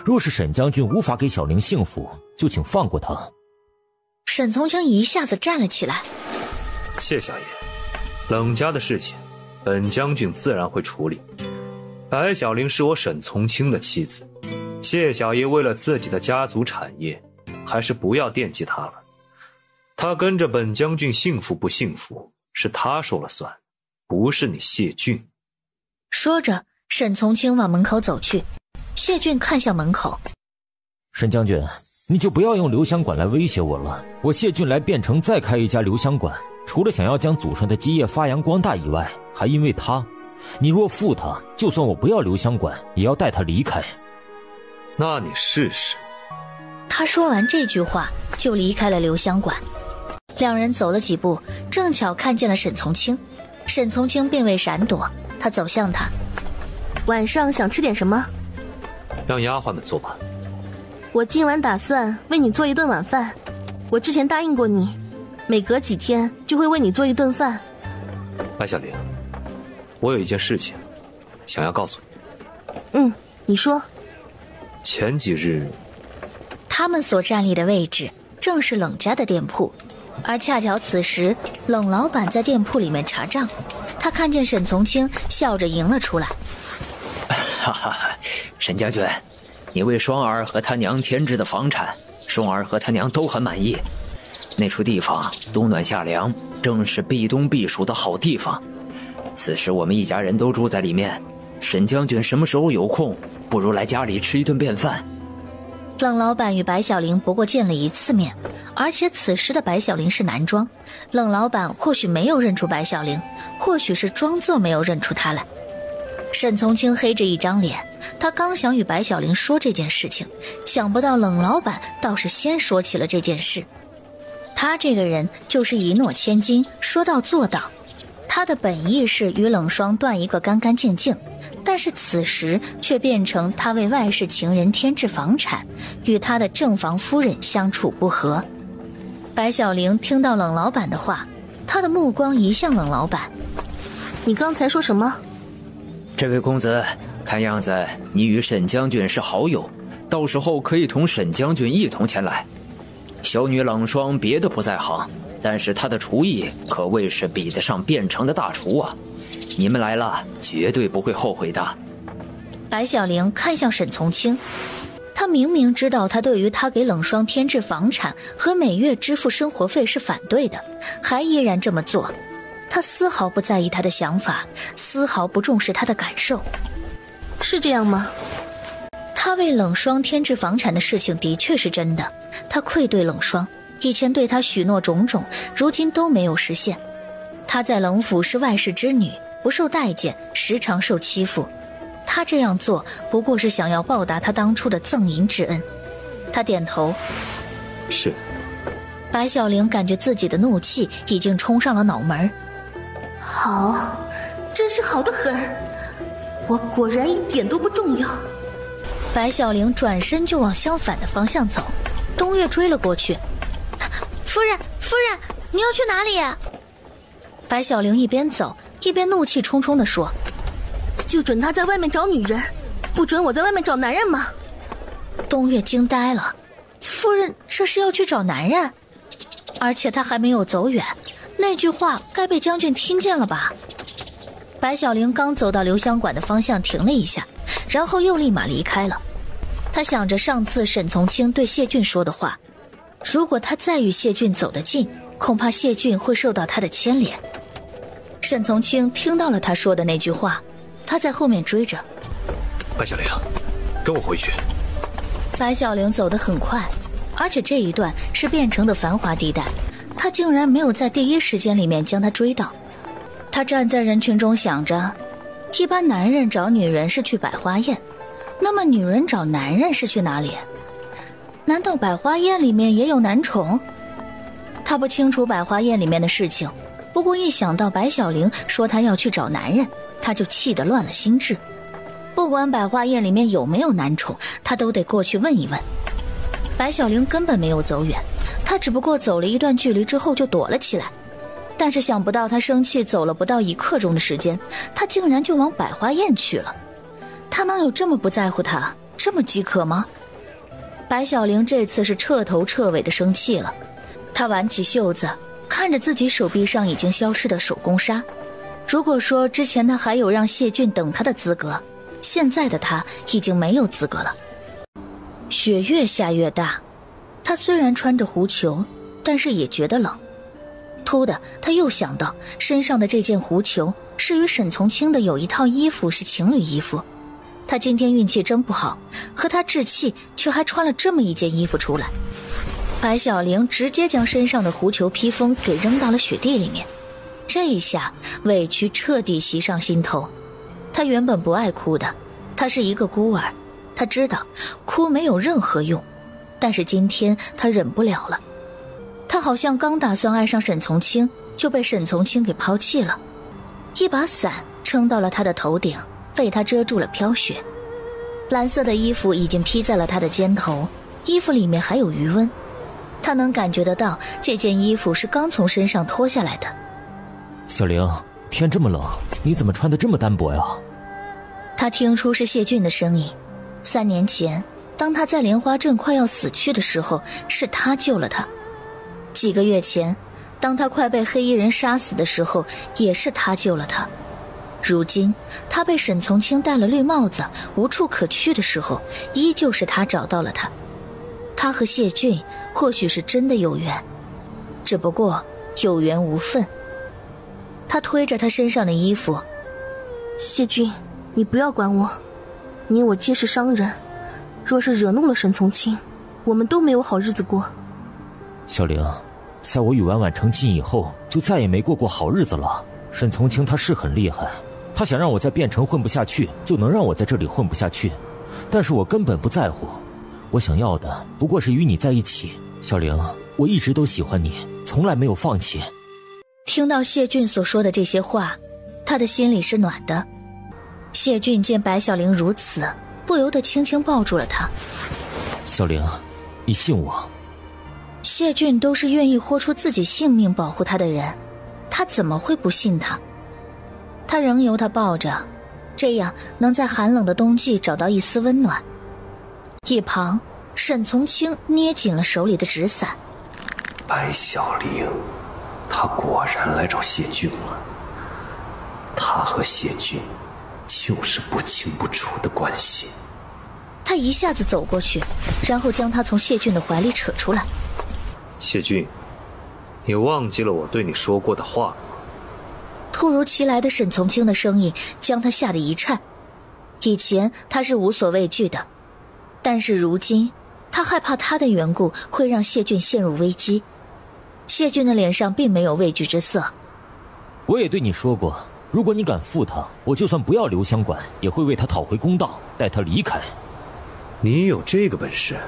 若是沈将军无法给小玲幸福，就请放过她。沈从清一下子站了起来。谢小爷，冷家的事情，本将军自然会处理。白小玲是我沈从清的妻子，谢小爷为了自己的家族产业，还是不要惦记她了。她跟着本将军幸福不幸福，是她说了算，不是你谢俊。说着，沈从清往门口走去。谢俊看向门口，沈将军，你就不要用留香馆来威胁我了。我谢俊来汴城再开一家留香馆，除了想要将祖上的基业发扬光大以外，还因为他。你若负他，就算我不要留香馆，也要带他离开。那你试试。他说完这句话就离开了留香馆。两人走了几步，正巧看见了沈从清。沈从清并未闪躲，他走向他。晚上想吃点什么？让丫鬟们做吧。我今晚打算为你做一顿晚饭，我之前答应过你，每隔几天就会为你做一顿饭。白小玲，我有一件事情想要告诉你。你说。前几日，他们所站立的位置正是冷家的店铺，而恰巧此时冷老板在店铺里面查账，他看见沈从清，笑着迎了出来。哈哈，沈将军，你为双儿和他娘添置的房产，双儿和他娘都很满意。那处地方冬暖夏凉，正是避冬避暑的好地方。此时我们一家人都住在里面，沈将军什么时候有空，不如来家里吃一顿便饭。冷老板与白小玲不过见了一次面，而且此时的白小玲是男装，冷老板或许没有认出白小玲，或许是装作没有认出她来。沈从清黑着一张脸，他刚想与白小玲说这件事情，想不到冷老板倒是先说起了这件事。他这个人就是一诺千金，说到做到。他的本意是与冷霜断一个干干净净，但是此时却变成他为外室情人添置房产，与他的正房夫人相处不和。白小玲听到冷老板的话，她的目光移向冷老板。你刚才说什么？这位公子，看样子你与沈将军是好友，到时候可以同沈将军一同前来。小女冷霜别的不在行，但是她的厨艺可谓是比得上汴城的大厨啊！你们来了，绝对不会后悔的。白小玲看向沈从清，她明明知道他对于他给冷霜添置房产和每月支付生活费是反对的，还依然这么做。他丝毫不在意他的想法，丝毫不重视他的感受。是这样吗？他为冷霜添置房产的事情的确是真的，他愧对冷霜，以前对他许诺种种，如今都没有实现。他在冷府是外室之女，不受待见，时常受欺负。他这样做不过是想要报答他当初的赠银之恩。他点头。是。白小玲感觉自己的怒气已经冲上了脑门。好，真是好得很，我果然一点都不重要。白小玲转身就往相反的方向走，东岳追了过去。夫人，夫人，你要去哪里？白小玲一边走一边怒气冲冲地说：就准他在外面找女人，不准我在外面找男人吗？东岳惊呆了，夫人这是要去找男人？而且他还没有走远，那句话该被将军听见了吧？白小玲刚走到留香馆的方向停了一下，然后又立马离开了。他想着上次沈从清对谢俊说的话，如果他再与谢俊走得近，恐怕谢俊会受到他的牵连。沈从清听到了他说的那句话，他在后面追着。白小玲，跟我回去。白小玲走得很快，而且这一段是汴城的繁华地带，他竟然没有在第一时间里面将他追到。他站在人群中想着，一般男人找女人是去百花宴，那么女人找男人是去哪里？难道百花宴里面也有男宠？他不清楚百花宴里面的事情，不过一想到白小玲说她要去找男人，他就气得乱了心智。不管百花宴里面有没有男宠，他都得过去问一问。白小玲根本没有走远，她只不过走了一段距离之后就躲了起来。但是想不到他生气走了不到1刻钟的时间，他竟然就往百花宴去了。他能有这么不在乎他，这么饥渴吗？白小玲这次是彻头彻尾的生气了，她挽起袖子，看着自己手臂上已经消失的手工纱。如果说之前他还有让谢俊等他的资格，现在的他已经没有资格了。雪越下越大，他虽然穿着狐裘，但是也觉得冷。突的，他又想到身上的这件狐裘是与沈从清的有一套衣服是情侣衣服。他今天运气真不好，和他置气却还穿了这么一件衣服出来。白小玲直接将身上的狐裘披风给扔到了雪地里面，这一下委屈彻底袭上心头。他原本不爱哭的，他是一个孤儿，他知道哭没有任何用，但是今天他忍不了了。他好像刚打算爱上沈从清，就被沈从清给抛弃了。一把伞撑到了他的头顶，为他遮住了飘雪。蓝色的衣服已经披在了他的肩头，衣服里面还有余温，他能感觉得到这件衣服是刚从身上脱下来的。小玲，天这么冷，你怎么穿得这么单薄呀？他听出是谢俊的声音。3年前，当他在莲花镇快要死去的时候，是他救了他。几个月前，当他快被黑衣人杀死的时候，也是他救了他。如今他被沈从清戴了绿帽子，无处可去的时候，依旧是他找到了他。他和谢俊或许是真的有缘，只不过有缘无分。他推着他身上的衣服，谢俊，你不要管我，你我皆是商人，若是惹怒了沈从清，我们都没有好日子过。小玲，在我与婉婉成亲以后，就再也没过过好日子了。沈从清他是很厉害，他想让我在汴城混不下去，就能让我在这里混不下去，但是我根本不在乎。我想要的不过是与你在一起。小玲，我一直都喜欢你，从来没有放弃。听到谢俊所说的这些话，他的心里是暖的。谢俊见白小玲如此，不由得轻轻抱住了她。小玲，你信我。谢俊都是愿意豁出自己性命保护他的人，他怎么会不信他？他仍由他抱着，这样能在寒冷的冬季找到一丝温暖。一旁，沈从清捏紧了手里的纸伞。白小玲，他果然来找谢俊了。他和谢俊就是不清不楚的关系。他一下子走过去，然后将他从谢俊的怀里扯出来。谢俊，你忘记了我对你说过的话？突如其来的沈从清的声音将他吓得一颤。以前他是无所畏惧的，但是如今他害怕他的缘故会让谢俊陷入危机。谢俊的脸上并没有畏惧之色。我也对你说过，如果你敢负他，我就算不要留香馆，也会为他讨回公道，带他离开。你有这个本事？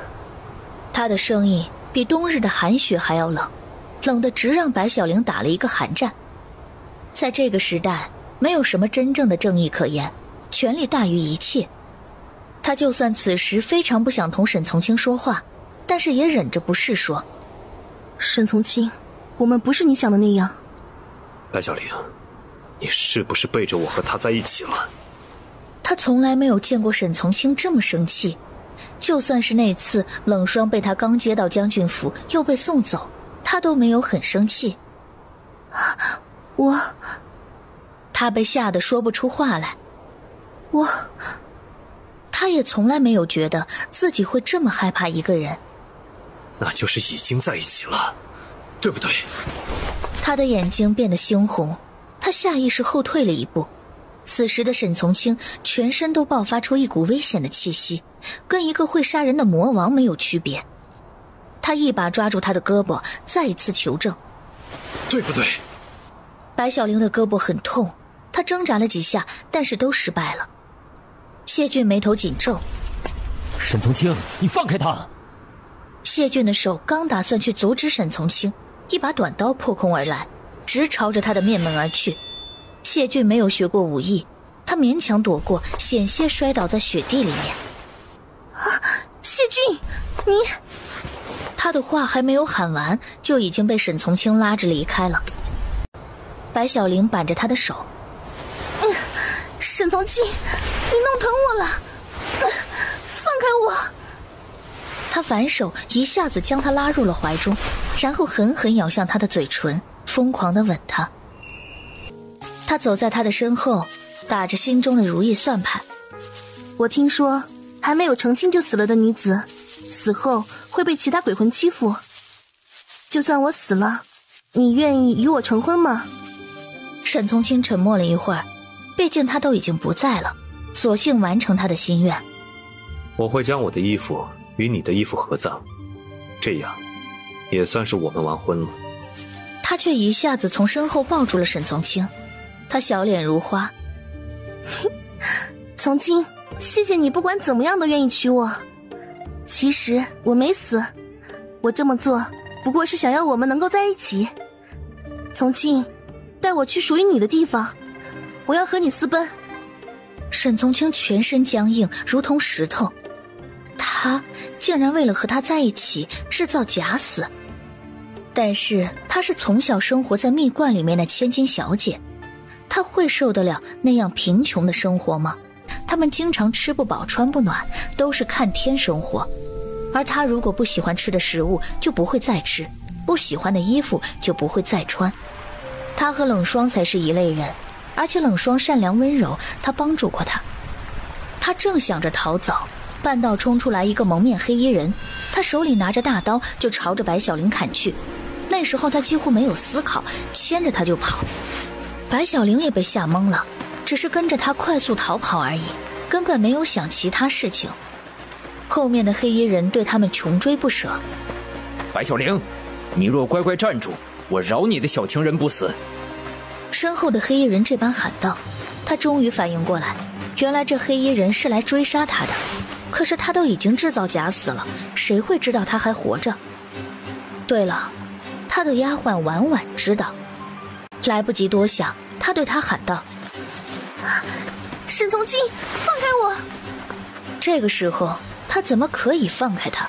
他的声音比冬日的寒雪还要冷，冷得直让白小玲打了一个寒战。在这个时代，没有什么真正的正义可言，权力大于一切。他就算此时非常不想同沈从清说话，但是也忍着不是说。沈从清，我们不是你想的那样。白小玲，你是不是背着我和他在一起了？他从来没有见过沈从清这么生气，就算是那次冷霜被他刚接到将军府又被送走，他都没有很生气。他被吓得说不出话来。他也从来没有觉得自己会这么害怕一个人。那就是已经在一起了，对不对？他的眼睛变得猩红，他下意识后退了一步。此时的沈从清全身都爆发出一股危险的气息，跟一个会杀人的魔王没有区别。他一把抓住他的胳膊，再一次求证，对不对？白小玲的胳膊很痛，他挣扎了几下，但是都失败了。谢俊眉头紧皱。沈从清，你放开他！谢俊的手刚打算去阻止沈从清，一把短刀破空而来，直朝着他的面门而去。谢俊没有学过武艺，他勉强躲过，险些摔倒在雪地里面。谢俊，你……他的话还没有喊完，就已经被沈从清拉着离开了。白小玲扳着他的手，沈从清，你弄疼我了，放开我！他反手一下子将他拉入了怀中，然后狠狠咬向他的嘴唇，疯狂地吻他。他走在他的身后，打着心中的如意算盘。我听说还没有成亲就死了的女子，死后会被其他鬼魂欺负。就算我死了，你愿意与我成婚吗？沈从清沉默了一会儿，毕竟他都已经不在了，索性完成他的心愿。我会将我的衣服与你的衣服合葬，这样也算是我们完婚了。他却一下子从身后抱住了沈从清，他小脸如花。从清，谢谢你不管怎么样都愿意娶我。其实我没死，我这么做不过是想要我们能够在一起。从清，带我去属于你的地方，我要和你私奔。沈从清全身僵硬，如同石头。他竟然为了和他在一起制造假死。但是她是从小生活在蜜罐里面的千金小姐，她会受得了那样贫穷的生活吗？他们经常吃不饱穿不暖，都是看天生活。而她如果不喜欢吃的食物就不会再吃，不喜欢的衣服就不会再穿。她和冷霜才是一类人，而且冷霜善良温柔，她帮助过她。她正想着逃走，半道冲出来一个蒙面黑衣人，他手里拿着大刀就朝着白小玲砍去。那时候他几乎没有思考，牵着他就跑。白小玲也被吓懵了，只是跟着他快速逃跑而已，根本没有想其他事情。后面的黑衣人对他们穷追不舍。白小玲，你若乖乖站住，我饶你的小情人不死。身后的黑衣人这般喊道。他终于反应过来，原来这黑衣人是来追杀他的。可是他都已经制造假死了，谁会知道他还活着？对了，他的丫鬟婉婉知道。来不及多想，他对他喊道：沈从清，放开我！这个时候他怎么可以放开他？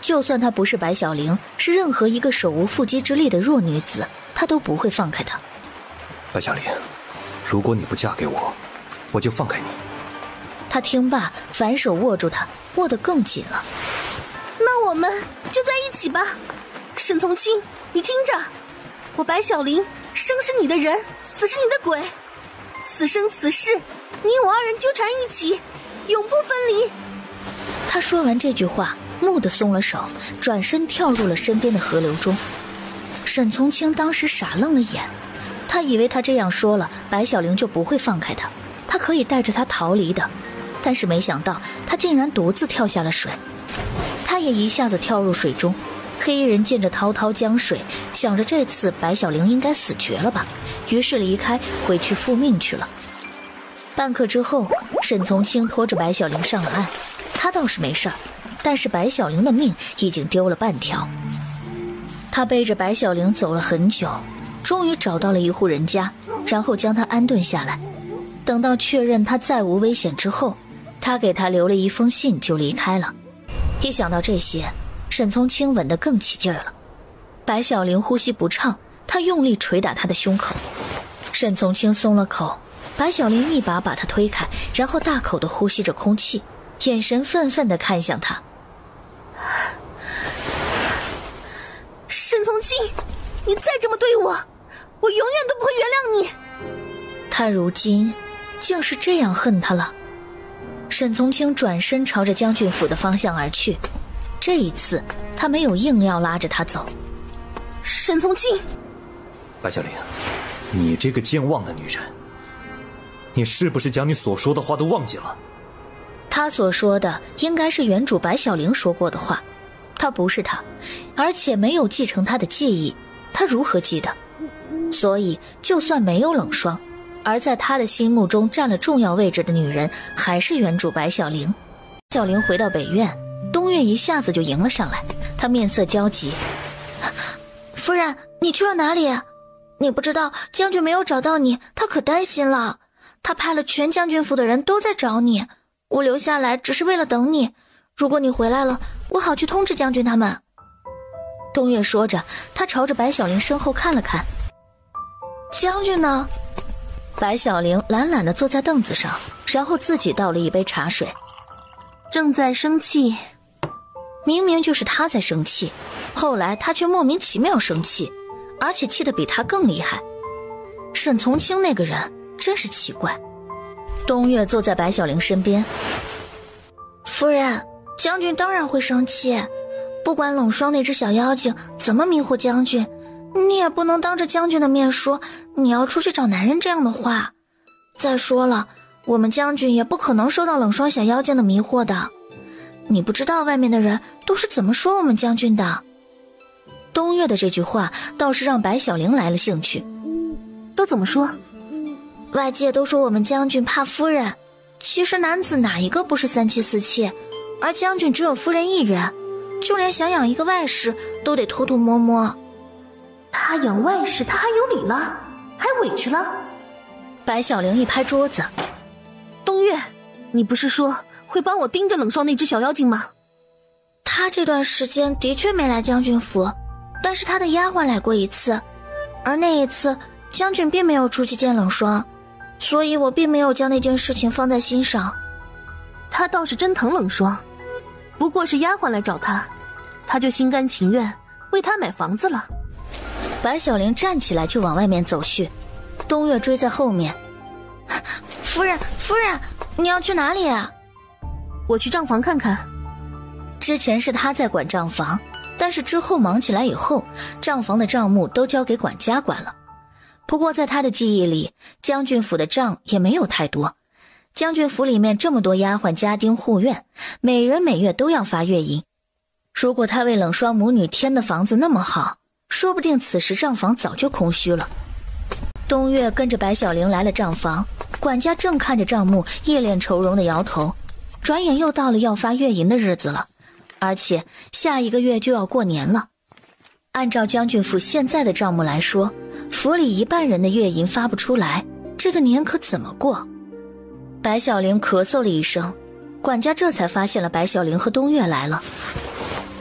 就算他不是白小玲，是任何一个手无缚鸡之力的弱女子，他都不会放开他。白小玲，如果你不嫁给我，我就放开你。他听罢，反手握住他，握得更紧了。那我们就在一起吧。沈从清，你听着，我白小玲生是你的人，死是你的鬼，此生此世，你我二人纠缠一起，永不分离。他说完这句话，蓦地松了手，转身跳入了身边的河流中。沈从清当时傻愣了眼，他以为他这样说了，白小玲就不会放开他，他可以带着他逃离的。但是没想到他竟然独自跳下了水，他也一下子跳入水中。黑衣人见着滔滔江水，想着这次白小玲应该死绝了吧，于是离开，回去复命去了。半刻之后，沈从清拖着白小玲上了岸，他倒是没事儿，但是白小玲的命已经丢了半条。他背着白小玲走了很久，终于找到了一户人家，然后将她安顿下来。等到确认她再无危险之后，他给她留了一封信就离开了。一想到这些，沈从清吻得更起劲儿了。白小玲呼吸不畅，他用力捶打她的胸口。沈从清松了口，白小玲一把把他推开，然后大口地呼吸着空气，眼神愤愤地看向他。沈从清，你再这么对我，我永远都不会原谅你。他如今竟是这样恨他了。沈从清转身朝着将军府的方向而去，这一次他没有硬要拉着他走。沈从清，白小玲，你这个健忘的女人，你是不是将你所说的话都忘记了？他所说的应该是原主白小玲说过的话，他不是他，而且没有继承他的记忆，他如何记得？所以就算没有冷霜，而在他的心目中占了重要位置的女人还是原主白小玲。小玲回到北院，东岳一下子就迎了上来，他面色焦急。夫人，你去了哪里？你不知道将军没有找到你，他可担心了。他派了全将军府的人都在找你，我留下来只是为了等你。如果你回来了，我好去通知将军他们。东岳说着，他朝着白小玲身后看了看。将军呢？白小玲懒懒地坐在凳子上，然后自己倒了一杯茶水。正在生气。明明就是他在生气，后来他却莫名其妙生气，而且气得比他更厉害。沈从清那个人真是奇怪。东岳坐在白小玲身边。夫人，将军当然会生气，不管冷霜那只小妖精怎么迷惑将军，你也不能当着将军的面说你要出去找男人这样的话。再说了，我们将军也不可能受到冷霜小妖精的迷惑的。你不知道外面的人都是怎么说我们将军的。东岳的这句话倒是让白小玲来了兴趣。都怎么说？外界都说我们将军怕夫人，其实男子哪一个不是三妻四妾，而将军只有夫人一人，就连想养一个外室都得偷偷摸摸。他养外室，他还有理了，还委屈了。白小玲一拍桌子。东岳，你不是说会帮我盯着冷霜那只小妖精吗？他这段时间的确没来将军府，但是他的丫鬟来过一次，而那一次将军并没有出去见冷霜，所以我并没有将那件事情放在心上。他倒是真疼冷霜，不过是丫鬟来找他，他就心甘情愿为他买房子了。白小玲站起来就往外面走去，东岳追在后面。夫人，你要去哪里啊？我去账房看看。之前是他在管账房，但是之后忙起来以后，账房的账目都交给管家管了。不过在他的记忆里，将军府的账也没有太多。将军府里面这么多丫鬟家丁护院，每人每月都要发月银。如果他为冷霜母女添的房子那么好，说不定此时账房早就空虚了。东岳跟着白小玲来了账房，管家正看着账目一脸愁容的摇头。转眼又到了要发月银的日子了，而且下一个月就要过年了。按照将军府现在的账目来说，府里一半人的月银发不出来，这个年可怎么过？白小玲咳嗽了一声，管家这才发现了白小玲和东岳来了。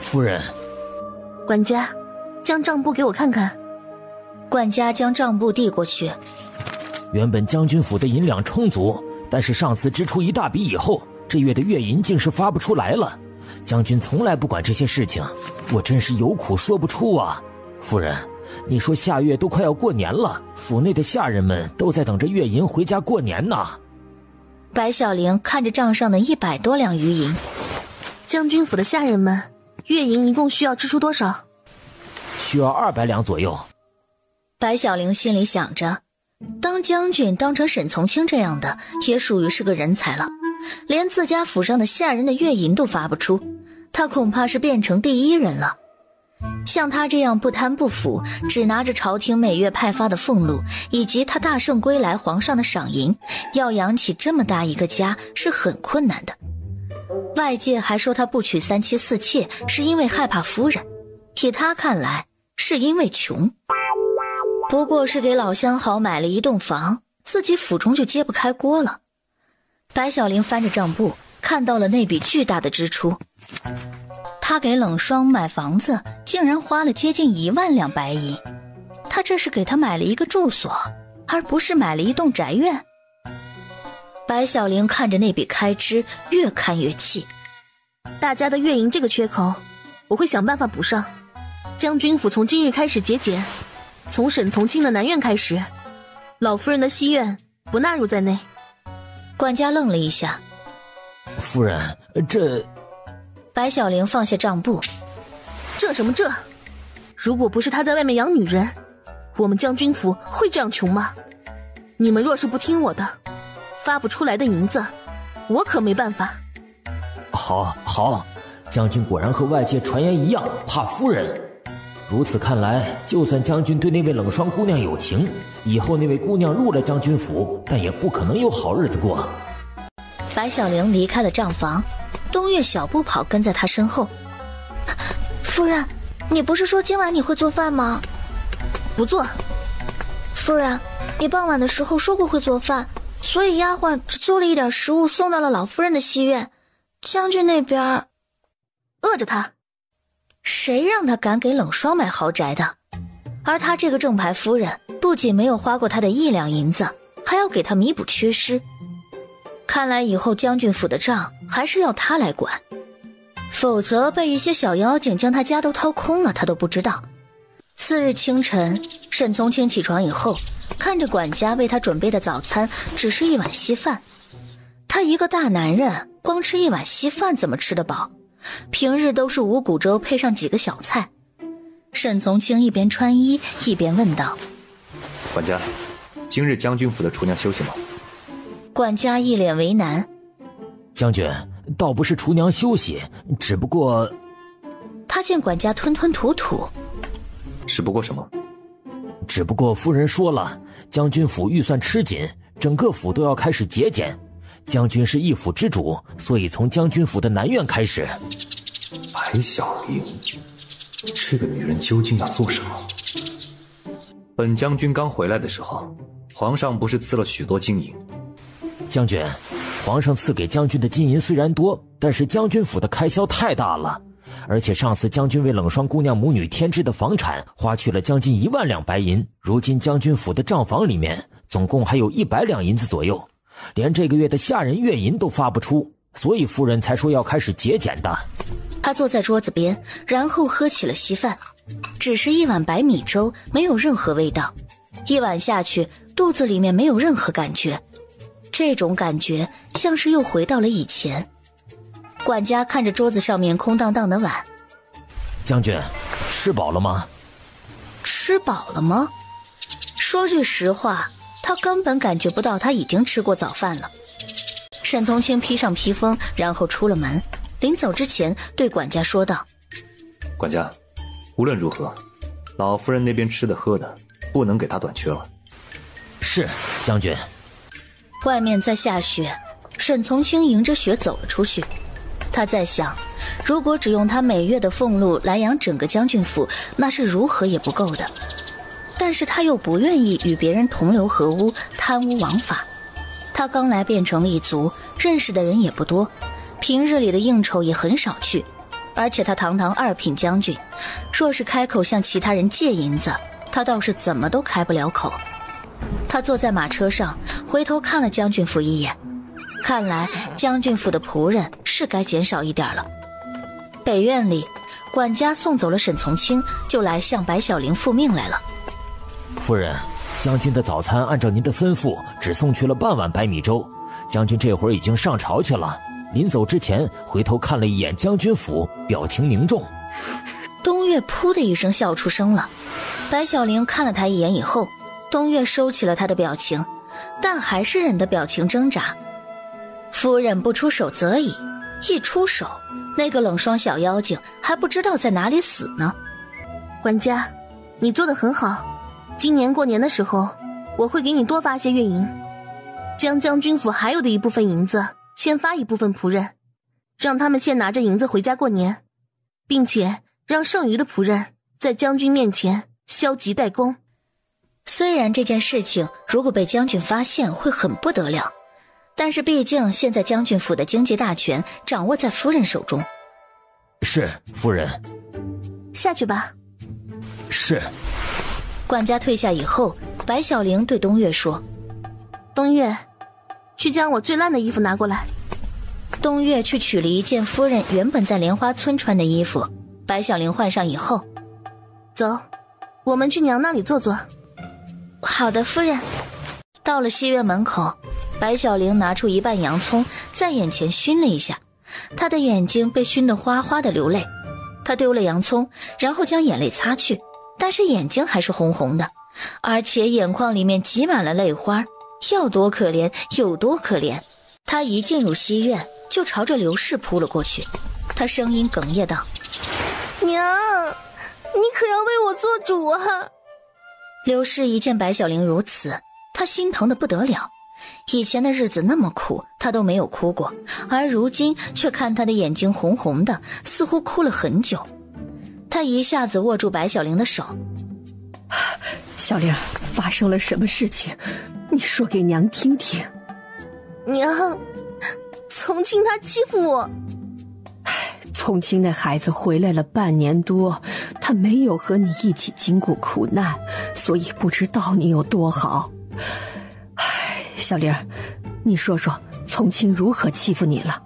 夫人。管家，将账簿给我看看。管家将账簿递过去。原本将军府的银两充足，但是上次支出一大笔以后，这月的月银竟是发不出来了。将军从来不管这些事情，我真是有苦说不出啊。夫人，你说下月都快要过年了，府内的下人们都在等着月银回家过年呢。白小玲看着账上的100多两余银。将军府的下人们月银一共需要支出多少？需要200两左右。白小玲心里想着，当将军当成沈从清这样的也属于是个人才了，连自家府上的下人的月银都发不出，他恐怕是变成第一人了。像他这样不贪不腐，只拿着朝廷每月派发的俸禄以及他大圣归来皇上的赏银，要养起这么大一个家是很困难的。外界还说他不娶三妻四妾是因为害怕夫人，以他看来是因为穷。不过是给老相好买了一栋房，自己府中就揭不开锅了。白小玲翻着账簿，看到了那笔巨大的支出。他给冷霜买房子竟然花了接近1万两白银，他这是给他买了一个住所，而不是买了一栋宅院。白小玲看着那笔开支，越看越气。大家的月银这个缺口，我会想办法补上。将军府从今日开始节俭，从沈从清的南院开始，老夫人的西院不纳入在内。管家愣了一下。夫人，这……白小玲放下账簿。这什么这？如果不是他在外面养女人，我们将军府会这样穷吗？你们若是不听我的，发不出来的银子，我可没办法。好，将军果然和外界传言一样，怕夫人。如此看来，就算将军对那位冷霜姑娘有情，以后那位姑娘入了将军府，但也不可能有好日子过。白小玲离开了账房，东岳小步跑跟在她身后。夫人，你不是说今晚你会做饭吗？不做。夫人，你傍晚的时候说过会做饭，所以丫鬟只做了一点食物送到了老夫人的西院。将军那边饿着他。谁让他敢给冷霜买豪宅的？而他这个正牌夫人不仅没有花过他的1两银子，还要给他弥补缺失。看来以后将军府的账还是要他来管，否则被一些小妖精将他家都掏空了，他都不知道。次日清晨，沈从清起床以后，看着管家为他准备的早餐只是一碗稀饭。他一个大男人光吃一碗稀饭怎么吃得饱？平日都是五谷粥配上几个小菜。沈从清一边穿衣一边问道：管家，今日将军府的厨娘休息吗？管家一脸为难：将军，倒不是厨娘休息，只不过……他见管家吞吞吐吐。只不过什么？只不过夫人说了，将军府预算吃紧，整个府都要开始节俭。将军是一府之主，所以从将军府的南院开始。白小玲，这个女人究竟要做什么？本将军刚回来的时候，皇上不是赐了许多金银？将军，皇上赐给将军的金银虽然多，但是将军府的开销太大了。而且上次将军为冷霜姑娘母女添置的房产花去了将近1万两白银，如今将军府的账房里面总共还有100两银子左右，连这个月的下人月银都发不出，所以夫人才说要开始节俭的。他坐在桌子边，然后喝起了稀饭，只是一碗白米粥，没有任何味道，一碗下去肚子里面没有任何感觉，这种感觉像是又回到了以前。管家看着桌子上面空荡荡的碗：将军，吃饱了吗？吃饱了吗？说句实话，他根本感觉不到他已经吃过早饭了。沈从清披上披风，然后出了门，临走之前对管家说道：管家，无论如何，老夫人那边吃的喝的不能给她短缺了。是，将军。外面在下雪，沈从清迎着雪走了出去。他在想，如果只用他每月的俸禄来养整个将军府，那是如何也不够的。但是他又不愿意与别人同流合污，贪污枉法。他刚来变成立足，认识的人也不多，平日里的应酬也很少去，而且他堂堂2品将军，若是开口向其他人借银子，他倒是怎么都开不了口。他坐在马车上，回头看了将军府一眼，看来将军府的仆人是该减少一点了。北院里，管家送走了沈从清，就来向白小玲复命来了。夫人，将军的早餐按照您的吩咐，只送去了半碗白米粥。将军这会儿已经上朝去了，临走之前回头看了一眼将军府，表情凝重。东岳噗的一声笑出声了。白小玲看了他一眼以后，东岳收起了他的表情，但还是忍得表情挣扎。夫人不出手则已，一出手，那个冷霜小妖精还不知道在哪里死呢。管家，你做得很好，今年过年的时候，我会给你多发些月银，将将军府还有的一部分银子先发一部分仆人，让他们先拿着银子回家过年，并且让剩余的仆人在将军面前消极怠工。虽然这件事情如果被将军发现会很不得了，但是毕竟现在将军府的经济大权掌握在夫人手中。是，夫人。下去吧。是。管家退下以后，白小玲对东岳说：东岳，去将我最烂的衣服拿过来。东岳去取了一件夫人原本在莲花村穿的衣服，白小玲换上以后：走，我们去娘那里坐坐。好的，夫人。到了西院门口，白小玲拿出一半洋葱，在眼前熏了一下，她的眼睛被熏得哗哗的流泪。她丢了洋葱，然后将眼泪擦去，但是眼睛还是红红的，而且眼眶里面挤满了泪花，要多可怜有多可怜。她一进入西院，就朝着刘氏扑了过去，她声音哽咽道：娘，你可要为我做主啊！刘氏一见白小玲如此，她心疼得不得了。以前的日子那么苦，她都没有哭过，而如今却看她的眼睛红红的，似乎哭了很久。她一下子握住白小玲的手：小玲，发生了什么事情？你说给娘听听。娘，从清他欺负我。从清那孩子回来了半年多，他没有和你一起经过苦难，所以不知道你有多好。小玲，你说说从清如何欺负你了？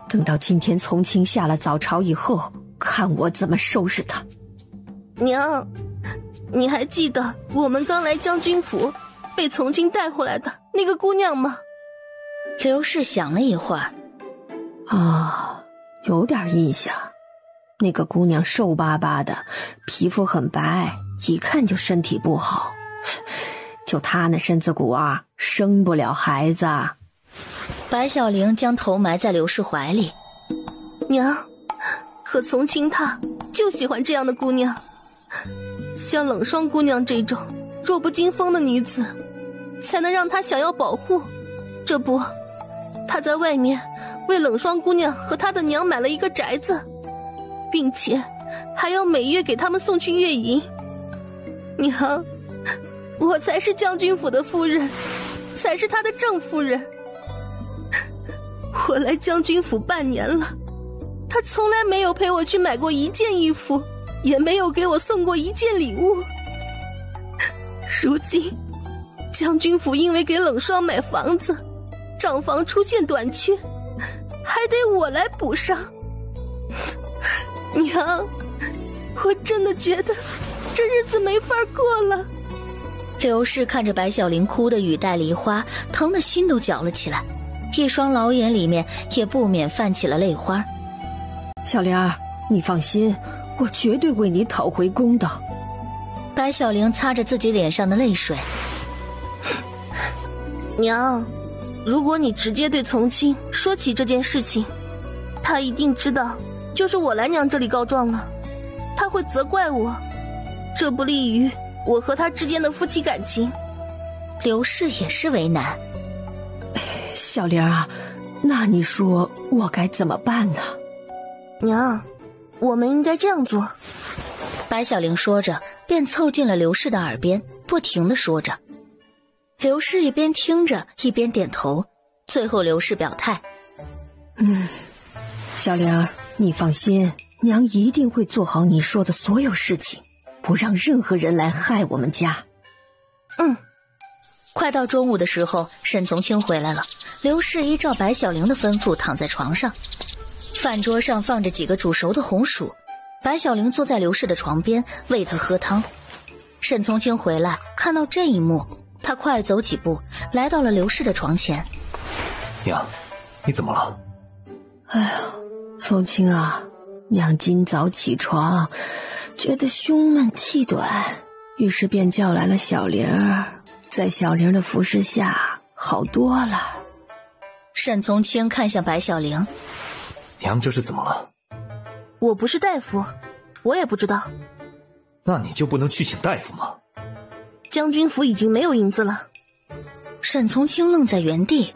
等到今天从清下了早朝以后，看我怎么收拾他。娘，你还记得我们刚来将军府被从清带回来的那个姑娘吗？刘氏想了一会儿，有点印象。那个姑娘瘦巴巴的，皮肤很白，一看就身体不好。就她那身子骨啊，生不了孩子。白小玲将头埋在刘氏怀里。娘，可从清她就喜欢这样的姑娘，像冷霜姑娘这种弱不禁风的女子，才能让她想要保护。这不，她在外面为冷霜姑娘和她的娘买了一个宅子，并且还要每月给他们送去月银。娘，我才是将军府的夫人，才是她的正夫人。我来将军府半年了，她从来没有陪我去买过一件衣服，也没有给我送过一件礼物。如今将军府因为给冷霜买房子，账房出现短缺，还得我来补上。娘，我真的觉得这日子没法过了。刘氏看着白小玲哭得语带梨花，疼得心都绞了起来，一双老眼里面也不免泛起了泪花。小玲儿，你放心，我绝对为你讨回公道。白小玲擦着自己脸上的泪水。娘，如果你直接对从清说起这件事情，他一定知道就是我来娘这里告状了，他会责怪我，这不利于我和他之间的夫妻感情。刘氏也是为难。小玲啊，那你说我该怎么办呢？娘，我们应该这样做。白小玲说着便凑近了刘氏的耳边，不停地说着。刘氏一边听着一边点头，最后刘氏表态：小玲，你放心，娘一定会做好你说的所有事情，不让任何人来害我们家。快到中午的时候，沈从清回来了。刘氏依照白小玲的吩咐躺在床上，饭桌上放着几个煮熟的红薯，白小玲坐在刘氏的床边喂她喝汤。沈从清回来看到这一幕，他快走几步来到了刘氏的床前。娘，你怎么了？哎呀，从清啊，娘今早起床，觉得胸闷气短，于是便叫来了小玲儿，在小玲的服侍下好多了。沈从清看向白小玲，娘这是怎么了？我不是大夫，我也不知道。那你就不能去请大夫吗？将军府已经没有银子了。沈从清愣在原地，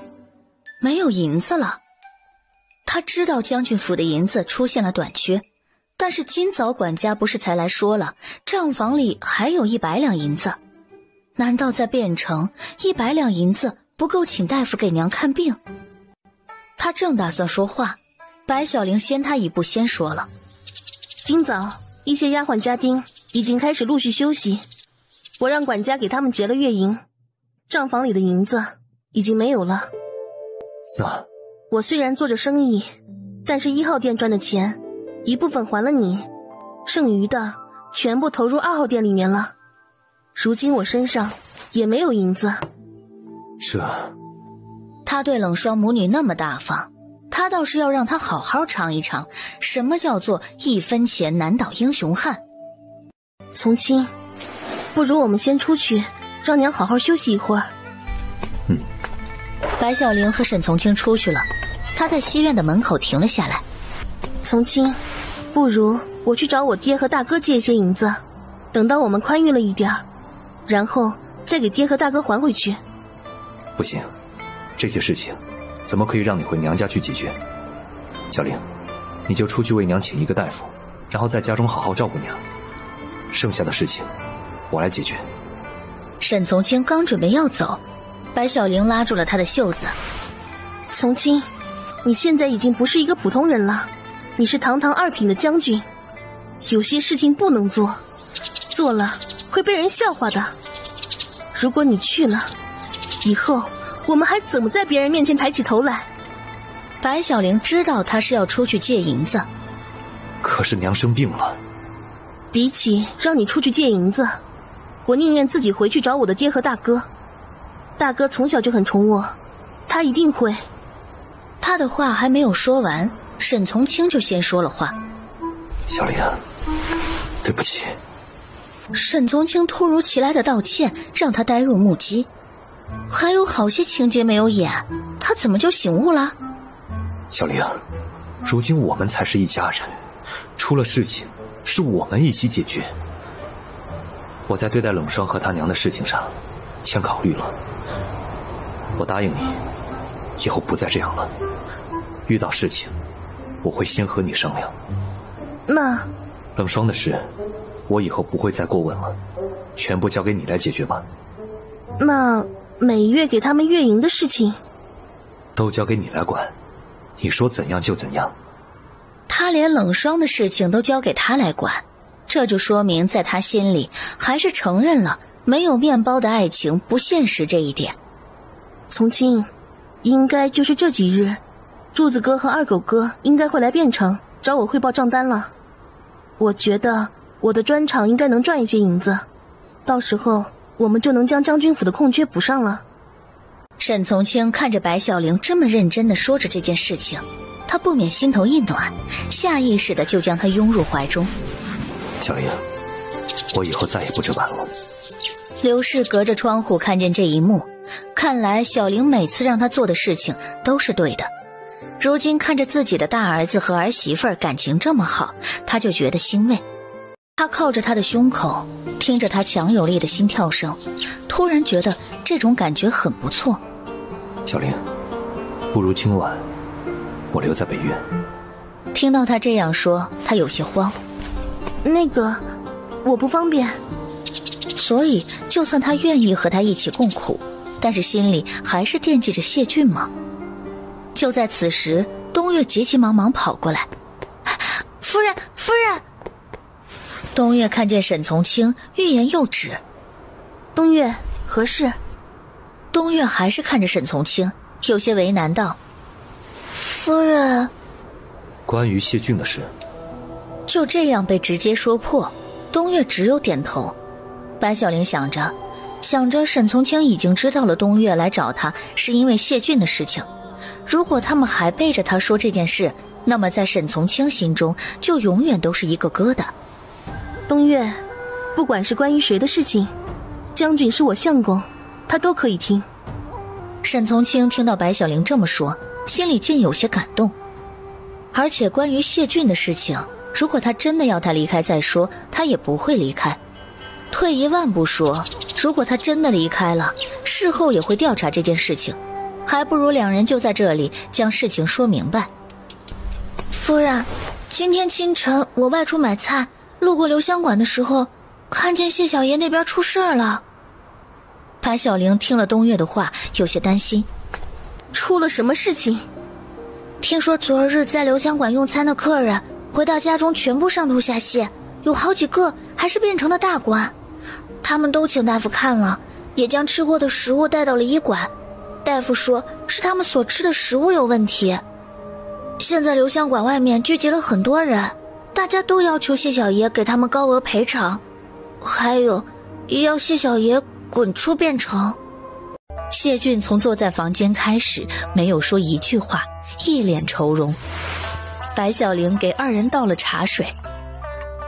没有银子了。他知道将军府的银子出现了短缺，但是今早管家不是才来说了，账房里还有100两银子。难道在汴城100两银子不够请大夫给娘看病？他正打算说话，白小玲先他一步先说了：今早一些丫鬟家丁已经开始陆续休息，我让管家给他们结了月银，账房里的银子已经没有了。那我虽然做着生意，但是1号店赚的钱一部分还了你，剩余的全部投入2号店里面了。如今我身上也没有银子。他对冷霜母女那么大方，他倒是要让他好好尝一尝什么叫做1分钱难倒英雄汉。从清，不如我们先出去，让娘好好休息一会儿。白小玲和沈从清出去了，他在西院的门口停了下来。从清，不如我去找我爹和大哥借一些银子，等到我们宽裕了一点，然后再给爹和大哥还回去。不行，这些事情怎么可以让你回娘家去解决？小玲，你就出去为娘请一个大夫，然后在家中好好照顾娘，剩下的事情我来解决。沈从清刚准备要走，白小玲拉住了他的袖子。从清，你现在已经不是一个普通人了，你是堂堂2品的将军，有些事情不能做，做了会被人笑话的。如果你去了，以后我们还怎么在别人面前抬起头来？白小玲知道他是要出去借银子，可是娘生病了。比起让你出去借银子，我宁愿自己回去找我的爹和大哥。大哥从小就很宠我，他一定会。他的话还没有说完，沈从清就先说了话。小玲，对不起。沈从清突如其来的道歉让他呆入目击，还有好些情节没有演，他怎么就醒悟了？小玲，如今我们才是一家人，出了事情是我们一起解决。我在对待冷霜和他娘的事情上先考虑了，我答应你以后不再这样了，遇到事情我会先和你商量。那冷霜的事我以后不会再过问了，全部交给你来解决吧。那每月给他们月营的事情都交给你来管，你说怎样就怎样。他连冷霜的事情都交给他来管，这就说明在他心里还是承认了没有面包的爱情不现实这一点。从清，应该就是这几日，柱子哥和二狗哥应该会来汴城找我汇报账单了。我觉得我的专场应该能赚一些银子，到时候我们就能将将军府的空缺补上了。沈从清看着白小玲这么认真地说着这件事情，他不免心头一暖，下意识地就将她拥入怀中。小玲，我以后再也不这般了。刘氏隔着窗户看见这一幕，看来小玲每次让他做的事情都是对的。如今看着自己的大儿子和儿媳妇感情这么好，他就觉得欣慰。他靠着他的胸口，听着他强有力的心跳声，突然觉得这种感觉很不错。小玲，不如今晚我留在北院。听到他这样说，他有些慌。那个，我不方便。所以就算他愿意和他一起共苦，但是心里还是惦记着谢俊嘛。就在此时，东岳急急忙忙跑过来。夫人，夫人！东岳看见沈从清，欲言又止。东岳，何事？东岳还是看着沈从清，有些为难道：夫人。关于谢俊的事。就这样被直接说破，东岳只有点头。白小玲想着沈从清已经知道了东岳来找他是因为谢俊的事情，如果他们还背着他说这件事，那么在沈从清心中就永远都是一个疙瘩。东岳，不管是关于谁的事情，将军是我相公，他都可以听。沈从清听到白小玲这么说，心里竟有些感动。而且关于谢俊的事情，如果他真的要他离开再说，他也不会离开。退一万步说，如果他真的离开了，事后也会调查这件事情，还不如两人就在这里将事情说明白。夫人，今天清晨我外出买菜，路过留香馆的时候，看见谢小爷那边出事了。白小玲听了东岳的话，有些担心。出了什么事情？听说昨日在留香馆用餐的客人回到家中全部上吐下泻，有好几个还是汴城的大官，他们都请大夫看了，也将吃过的食物带到了医馆，大夫说是他们所吃的食物有问题。现在留香馆外面聚集了很多人，大家都要求谢小爷给他们高额赔偿，还有要谢小爷滚出汴城。谢俊从坐在房间开始没有说一句话，一脸愁容。白小玲给二人倒了茶水。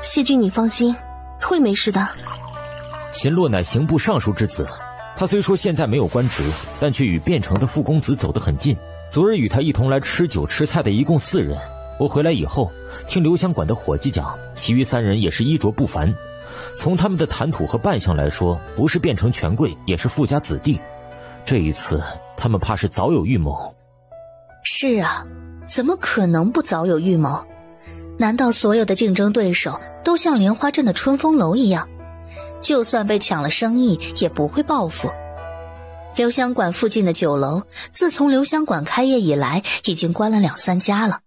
谢俊，你放心，会没事的。秦洛乃刑部尚书之子，他虽说现在没有官职，但却与汴城的傅公子走得很近。昨日与他一同来吃酒吃菜的一共4人，我回来以后听留香馆的伙计讲，其余3人也是衣着不凡，从他们的谈吐和扮相来说，不是汴城权贵，也是富家子弟。这一次他们怕是早有预谋。是啊，怎么可能不早有预谋？难道所有的竞争对手都像莲花镇的春风楼一样，就算被抢了生意也不会报复？留香馆附近的酒楼自从留香馆开业以来已经关了2-3家了，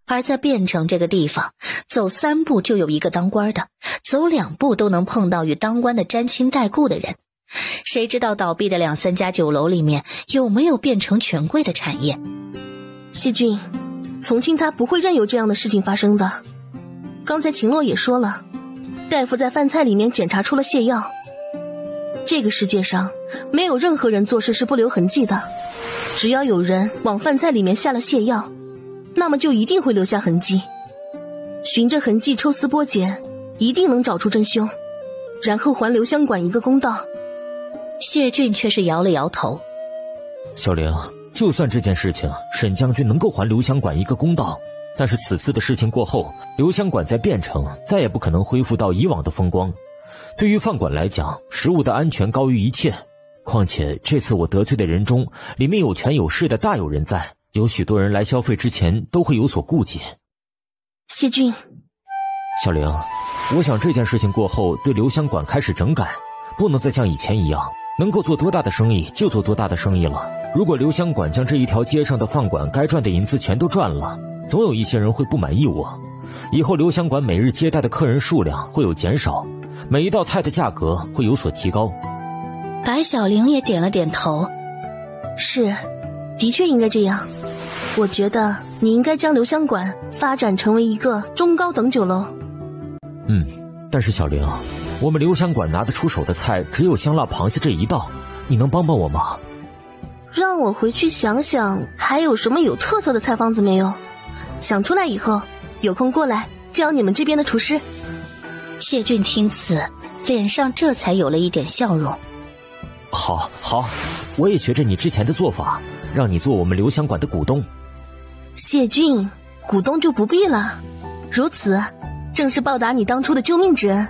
而在汴城这个地方，走3步就有一个当官的，走2步都能碰到与当官的沾亲带故的人。谁知道倒闭的2、3家酒楼里面有没有变成权贵的产业？谢俊，从清他不会任由这样的事情发生的。刚才秦洛也说了，大夫在饭菜里面检查出了泻药。这个世界上没有任何人做事是不留痕迹的，只要有人往饭菜里面下了泻药，那么就一定会留下痕迹。循着痕迹抽丝剥茧，一定能找出真凶，然后还刘湘馆一个公道。谢俊却是摇了摇头。小玲，就算这件事情沈将军能够还刘湘馆一个公道，但是此次的事情过后，刘湘馆在汴城再也不可能恢复到以往的风光。对于饭馆来讲，食物的安全高于一切，况且这次我得罪的人中，里面有权有势的大有人在，有许多人来消费之前都会有所顾忌。谢俊，小玲，我想这件事情过后，对刘湘馆开始整改，不能再像以前一样，能够做多大的生意就做多大的生意了。如果刘湘馆将这一条街上的饭馆该赚的银子全都赚了，总有一些人会不满意我。以后刘湘馆每日接待的客人数量会有减少，每一道菜的价格会有所提高。白小玲也点了点头。是，的确应该这样。我觉得你应该将刘湘馆发展成为一个中高等酒楼。但是小玲，我们刘湘馆拿得出手的菜只有香辣螃蟹这一道，你能帮帮我吗？让我回去想想还有什么有特色的菜方子没有，想出来以后有空过来教你们这边的厨师。谢俊听此，脸上这才有了一点笑容。好，我也学着你之前的做法，让你做我们刘湘馆的股东。谢俊，股东就不必了，如此正是报答你当初的救命之恩。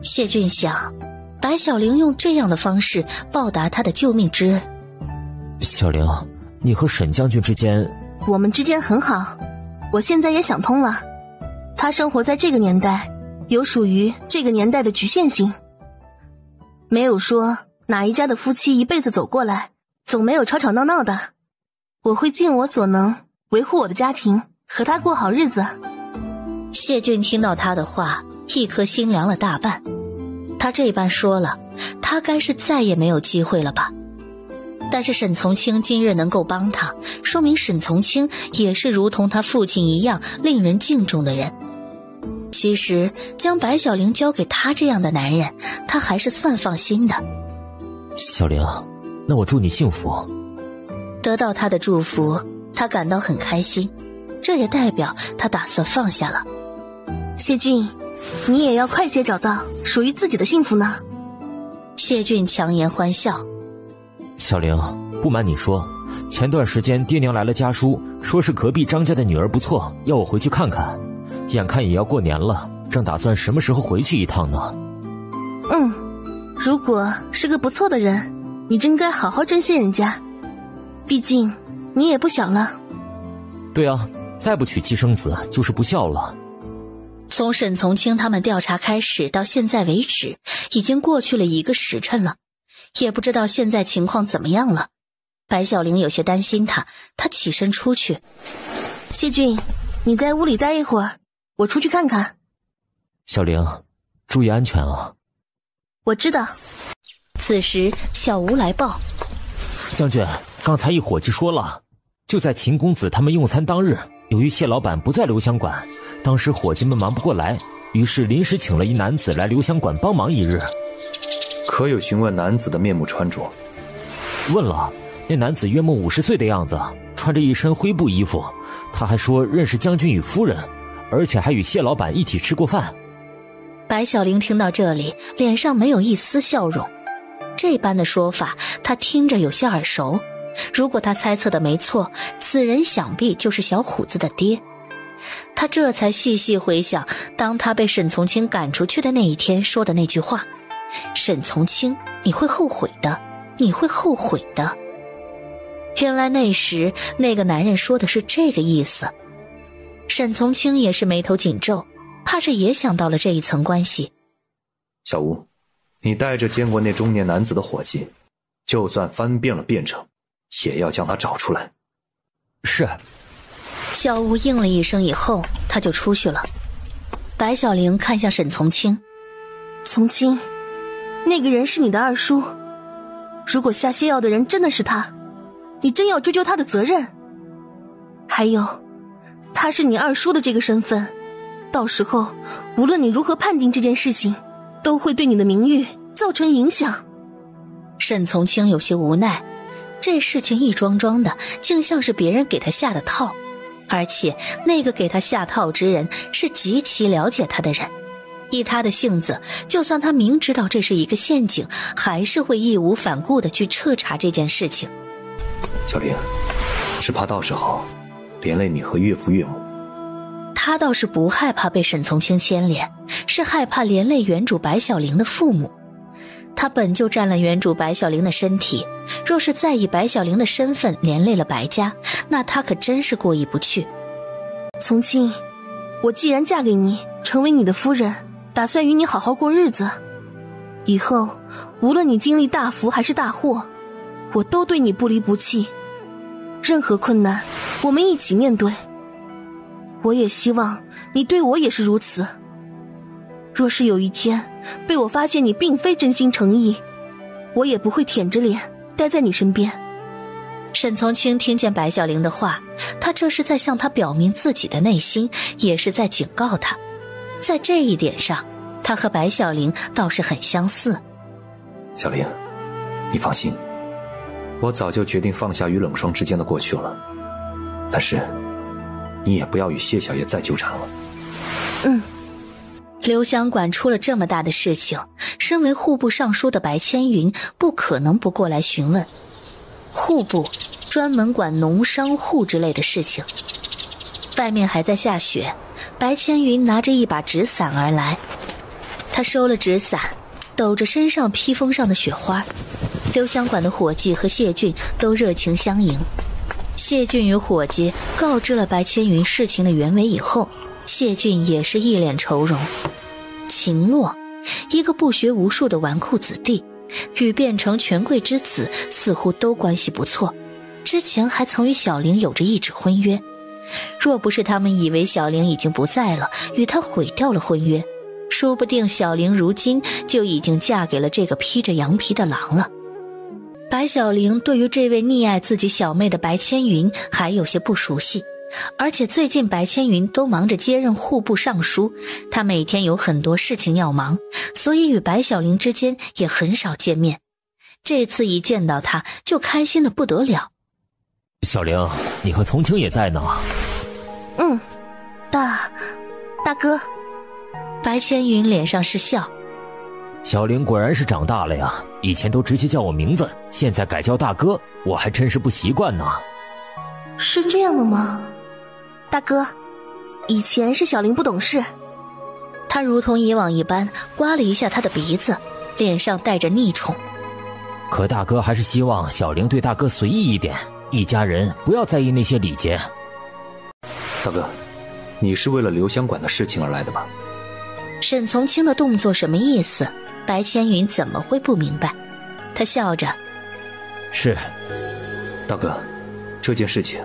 谢俊想，白小玲用这样的方式报答他的救命之恩。小玲，你和沈将军之间……我们之间很好，我现在也想通了，他生活在这个年代，有属于这个年代的局限性。没有说哪一家的夫妻一辈子走过来，总没有吵吵闹闹的。我会尽我所能维护我的家庭，和他过好日子。谢俊听到他的话，一颗心凉了大半。他这般说了，他该是再也没有机会了吧。但是沈从清今日能够帮他，说明沈从清也是如同他父亲一样令人敬重的人。其实将白小玲交给他这样的男人，他还是算放心的。小玲，那我祝你幸福。得到他的祝福，他感到很开心，这也代表他打算放下了。谢俊，你也要快些找到属于自己的幸福呢。谢俊强颜欢笑。小玲，不瞒你说，前段时间爹娘来了家书，说是隔壁张家的女儿不错，要我回去看看。眼看也要过年了，正打算什么时候回去一趟呢。如果是个不错的人，你真该好好珍惜人家，毕竟你也不小了。对啊，再不娶妻生子就是不孝了。从沈从清他们调查开始到现在为止，已经过去了1个时辰了，也不知道现在情况怎么样了。白小玲有些担心他起身出去。谢俊，你在屋里待一会儿，我出去看看。小玲，注意安全啊。我知道。此时小吴来报，将军，刚才一伙计说了，就在秦公子他们用餐当日，由于谢老板不在刘湘馆，当时伙计们忙不过来，于是临时请了一男子来刘湘馆帮忙1日。可有询问男子的面目穿着？问了，那男子约莫50岁的样子，穿着一身灰布衣服，他还说认识将军与夫人，而且还与谢老板一起吃过饭。白小玲听到这里，脸上没有一丝笑容。这般的说法，她听着有些耳熟。如果她猜测的没错，此人想必就是小虎子的爹。她这才细细回想，当她被沈从清赶出去的那一天说的那句话：沈从清，你会后悔的，你会后悔的。原来那时那个男人说的是这个意思。沈从清也是眉头紧皱，怕是也想到了这一层关系。小吴，你带着见过那中年男子的伙计，就算翻遍了汴城，也要将他找出来。是。小吴应了一声以后，他就出去了。白小玲看向沈从清，从清，那个人是你的二叔，如果下泻药的人真的是他，你真要追究他的责任。还有，他是你二叔的这个身份，到时候无论你如何判定这件事情，都会对你的名誉造成影响。沈从清有些无奈，这事情一桩桩的，竟像是别人给他下的套，而且那个给他下套之人是极其了解他的人。以他的性子，就算他明知道这是一个陷阱，还是会义无反顾地去彻查这件事情。小玲，是怕到时候连累你和岳父岳母。他倒是不害怕被沈从清牵连，是害怕连累原主白小玲的父母。他本就占了原主白小玲的身体，若是再以白小玲的身份连累了白家，那他可真是过意不去。从清，我既然嫁给你，成为你的夫人，打算与你好好过日子。以后无论你经历大福还是大祸，我都对你不离不弃。任何困难，我们一起面对。我也希望你对我也是如此。若是有一天被我发现你并非真心诚意，我也不会舔着脸待在你身边。沈从清听见白小玲的话，他这是在向她表明自己的内心，也是在警告她。在这一点上，他和白小玲倒是很相似。小玲，你放心，我早就决定放下与冷霜之间的过去了，但是你也不要与谢小爷再纠缠了。留香馆出了这么大的事情，身为户部尚书的白千云不可能不过来询问。户部专门管农商户之类的事情。外面还在下雪，白千云拿着一把纸伞而来。他收了纸伞，抖着身上披风上的雪花。留香馆的伙计和谢俊都热情相迎。谢俊与伙计告知了白千云事情的原委以后，谢俊也是一脸愁容。秦洛，一个不学无术的纨绔子弟，与变成权贵之子似乎都关系不错，之前还曾与小玲有着一纸婚约。若不是他们以为小玲已经不在了，与他毁掉了婚约，说不定小玲如今就已经嫁给了这个披着羊皮的狼了。白小玲对于这位溺爱自己小妹的白千云还有些不熟悉，而且最近白千云都忙着接任户部尚书，他每天有很多事情要忙，所以与白小玲之间也很少见面。这次一见到他就开心得不得了。小玲，你和从清也在呢。大哥。白千云脸上是笑。小玲果然是长大了呀，以前都直接叫我名字，现在改叫大哥，我还真是不习惯呢。是这样的吗？大哥，以前是小玲不懂事。他如同以往一般刮了一下他的鼻子，脸上带着昵宠。可大哥还是希望小玲对大哥随意一点，一家人不要在意那些礼节。大哥，你是为了留香馆的事情而来的吧？沈从清的动作什么意思？白千云怎么会不明白？他笑着，是。大哥，这件事情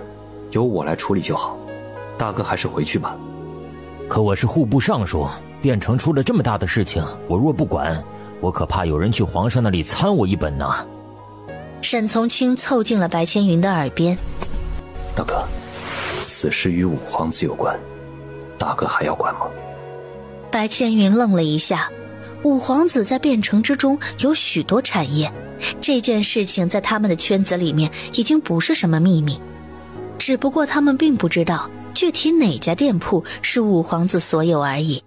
由我来处理就好，大哥还是回去吧。可我是户部尚书，汴城出了这么大的事情，我若不管，我可怕有人去皇上那里参我一本呢。沈从清凑近了白千云的耳边。大哥，此事与五皇子有关，大哥还要管吗？白千云愣了一下，五皇子在汴城之中有许多产业，这件事情在他们的圈子里面已经不是什么秘密，只不过他们并不知道具体哪家店铺是五皇子所有而已。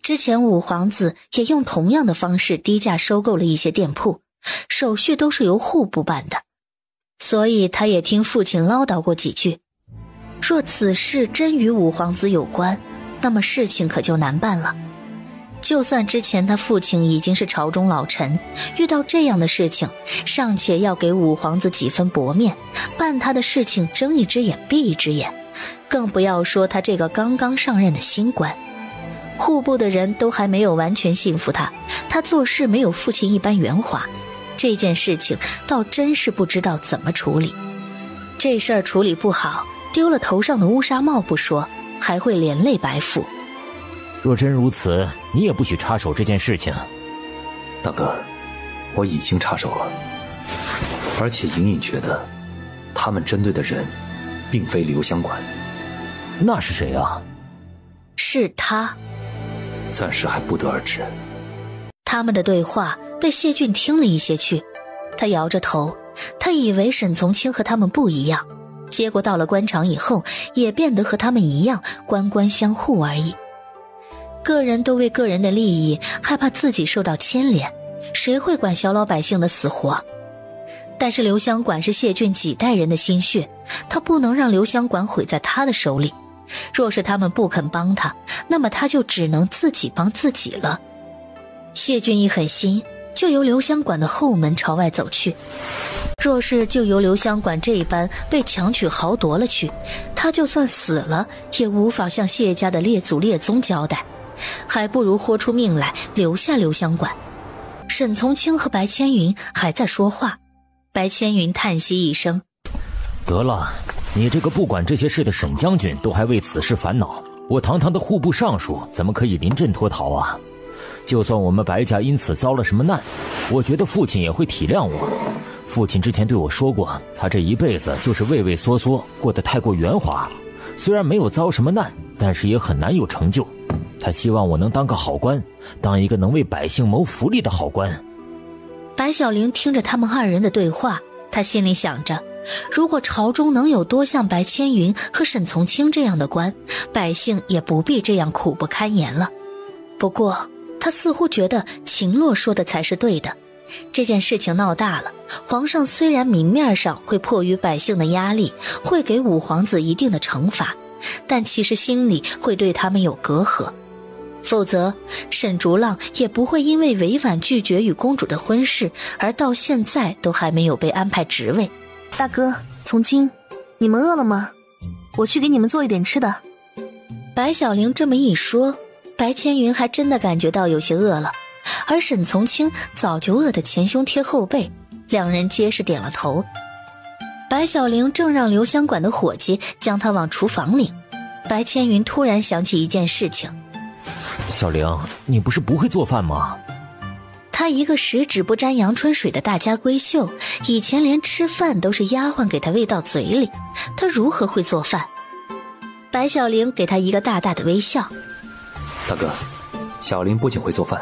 之前五皇子也用同样的方式低价收购了一些店铺，手续都是由户部办的，所以他也听父亲唠叨过几句。若此事真与五皇子有关，那么事情可就难办了。就算之前他父亲已经是朝中老臣，遇到这样的事情，尚且要给五皇子几分薄面，办他的事情睁一只眼闭一只眼，更不要说他这个刚刚上任的新官。户部的人都还没有完全信服他，他做事没有父亲一般圆滑，这件事情倒真是不知道怎么处理。这事儿处理不好，丢了头上的乌纱帽不说，还会连累白府。若真如此，你也不许插手这件事情。大哥，我已经插手了，而且隐隐觉得他们针对的人并非刘湘馆。那是谁啊？是他。暂时还不得而知。他们的对话被谢俊听了一些去，他摇着头，他以为沈从清和他们不一样，结果到了官场以后也变得和他们一样，官官相护而已。个人都为个人的利益，害怕自己受到牵连，谁会管小老百姓的死活？但是刘湘馆是谢俊几代人的心血，他不能让刘湘馆毁在他的手里。若是他们不肯帮他，那么他就只能自己帮自己了。谢俊一狠心，就由刘湘馆的后门朝外走去。若是就由刘湘馆这一般被强取豪夺了去，他就算死了，也无法向谢家的列祖列宗交代，还不如豁出命来留下刘湘馆。沈从清和白千云还在说话，白千云叹息一声：得了，你这个不管这些事的沈将军都还为此事烦恼，我堂堂的户部尚书怎么可以临阵脱逃啊？就算我们白家因此遭了什么难，我觉得父亲也会体谅我。父亲之前对我说过，他这一辈子就是畏畏缩缩，过得太过圆滑，虽然没有遭什么难，但是也很难有成就。他希望我能当个好官，当一个能为百姓谋福利的好官。白小玲听着他们二人的对话，他心里想着，如果朝中能有多像白千云和沈从清这样的官，百姓也不必这样苦不堪言了。不过他似乎觉得秦洛说的才是对的，这件事情闹大了，皇上虽然明面上会迫于百姓的压力，会给五皇子一定的惩罚，但其实心里会对他们有隔阂。否则沈竹浪也不会因为委婉拒绝与公主的婚事，而到现在都还没有被安排职位。大哥，从清，你们饿了吗？我去给你们做一点吃的。白小玲这么一说，白千云还真的感觉到有些饿了，而沈从清早就饿得前胸贴后背，两人皆是点了头。白小玲正让刘湘馆的伙计将她往厨房领，白千云突然想起一件事情。小玲，你不是不会做饭吗？她一个十指不沾阳春水的大家闺秀，以前连吃饭都是丫鬟给她喂到嘴里，她如何会做饭？白小玲给她一个大大的微笑。大哥，小玲不仅会做饭，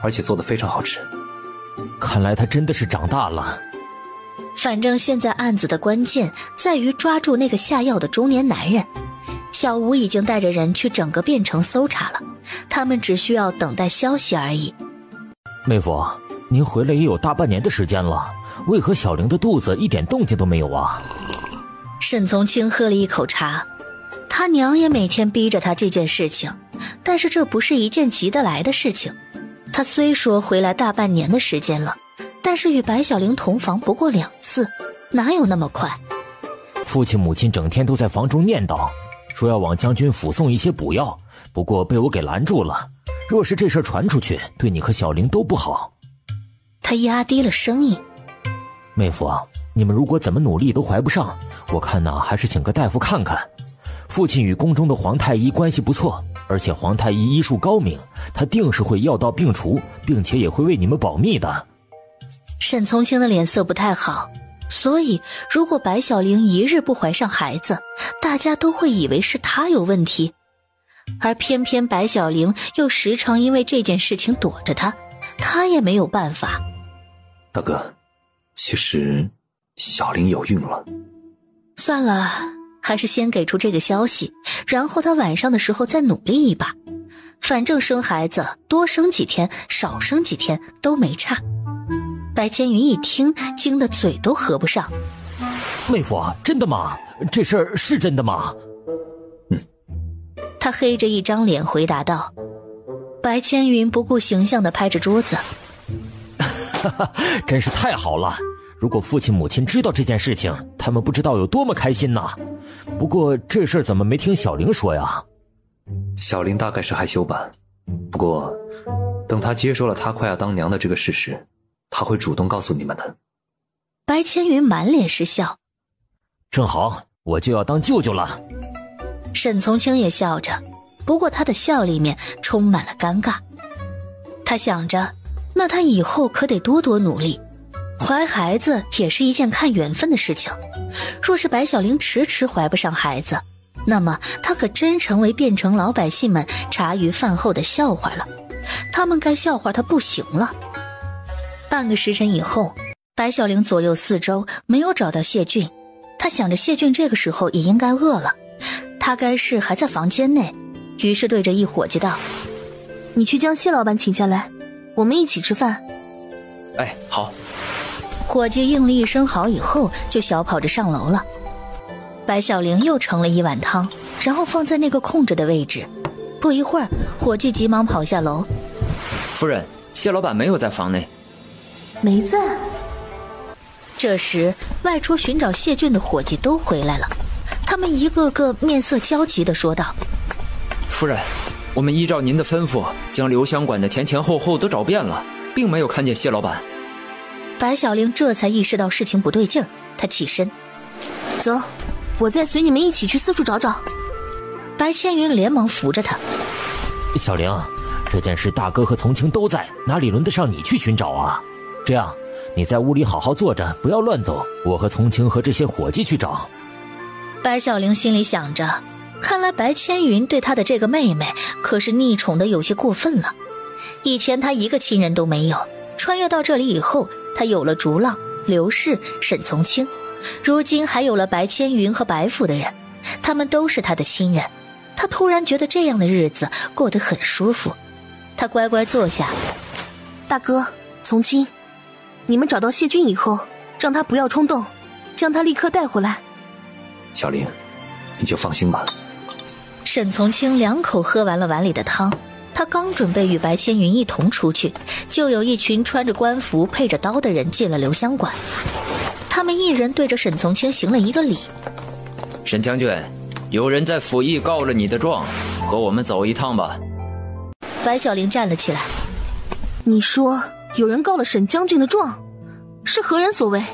而且做得非常好吃。看来她真的是长大了。反正现在案子的关键在于抓住那个下药的中年男人。小吴已经带着人去整个汴城搜查了，他们只需要等待消息而已。妹夫，您回来也有大半年的时间了，为何小玲的肚子一点动静都没有啊？沈从清喝了一口茶，他娘也每天逼着他这件事情，但是这不是一件急得来的事情。他虽说回来大半年的时间了，但是与白小玲同房不过2次，哪有那么快？父亲母亲整天都在房中念叨，说要往将军府送一些补药，不过被我给拦住了。若是这事传出去，对你和小玲都不好。他压低了声音：妹夫，你们如果怎么努力都怀不上，我看呢，还是请个大夫看看。父亲与宫中的皇太医关系不错，而且皇太医医术高明，他定是会药到病除，并且也会为你们保密的。沈从清的脸色不太好，所以如果白小玲一日不怀上孩子，大家都会以为是她有问题，而偏偏白小玲又时常因为这件事情躲着她，她也没有办法。大哥，其实小玲有孕了。算了，还是先给出这个消息，然后她晚上的时候再努力一把，反正生孩子多生几天少生几天都没差。白千云一听，惊得嘴都合不上。妹夫，真的吗？这事儿是真的吗？他黑着一张脸回答道。白千云不顾形象地拍着桌子。真是太好了，如果父亲母亲知道这件事情，他们不知道有多么开心呢。不过这事儿怎么没听小玲说呀？小玲大概是害羞吧，不过等她接受了她快要当娘的这个事实，她会主动告诉你们的。白千云满脸是笑。正好，我就要当舅舅了。沈从清也笑着，不过他的笑里面充满了尴尬。他想着，那他以后可得多多努力，怀孩子也是一件看缘分的事情。若是白小玲迟迟怀不上孩子，那么他可真成为变成老百姓们茶余饭后的笑话了，他们该笑话他不行了。半个时辰以后，白小玲左右四周没有找到谢俊，他想着谢俊这个时候也应该饿了，他该是还在房间内，于是对着一伙计道：你去将谢老板请下来，我们一起吃饭。哎，好。伙计应了一声好以后，就小跑着上楼了。白小玲又盛了一碗汤，然后放在那个空着的位置。不一会儿，伙计急忙跑下楼：夫人，谢老板没有在房内。没在。这时外出寻找谢俊的伙计都回来了，他们一个个面色焦急地说道：夫人，我们依照您的吩咐，将留香馆的前前后后都找遍了，并没有看见谢老板。白小玲这才意识到事情不对劲儿，她起身：走，我再随你们一起去四处找找。白千云连忙扶着她：小玲，这件事大哥和从清都在，哪里轮得上你去寻找啊？这样，你在屋里好好坐着，不要乱走，我和从清和这些伙计去找。白小玲心里想着，看来白千云对她的这个妹妹可是溺宠的有些过分了。以前她一个亲人都没有，穿越到这里以后，她有了竹浪、刘氏、沈从清，如今还有了白千云和白府的人，他们都是她的亲人。她突然觉得这样的日子过得很舒服。她乖乖坐下：大哥，从清，你们找到谢俊以后，让他不要冲动，将他立刻带回来。小玲，你就放心吧。沈从清两口喝完了碗里的汤，他刚准备与白千云一同出去，就有一群穿着官服配着刀的人进了留香馆。他们一人对着沈从清行了一个礼：沈将军，有人在府邑告了你的状，和我们走一趟吧。白小玲站了起来：你说有人告了沈将军的状，是何人所为？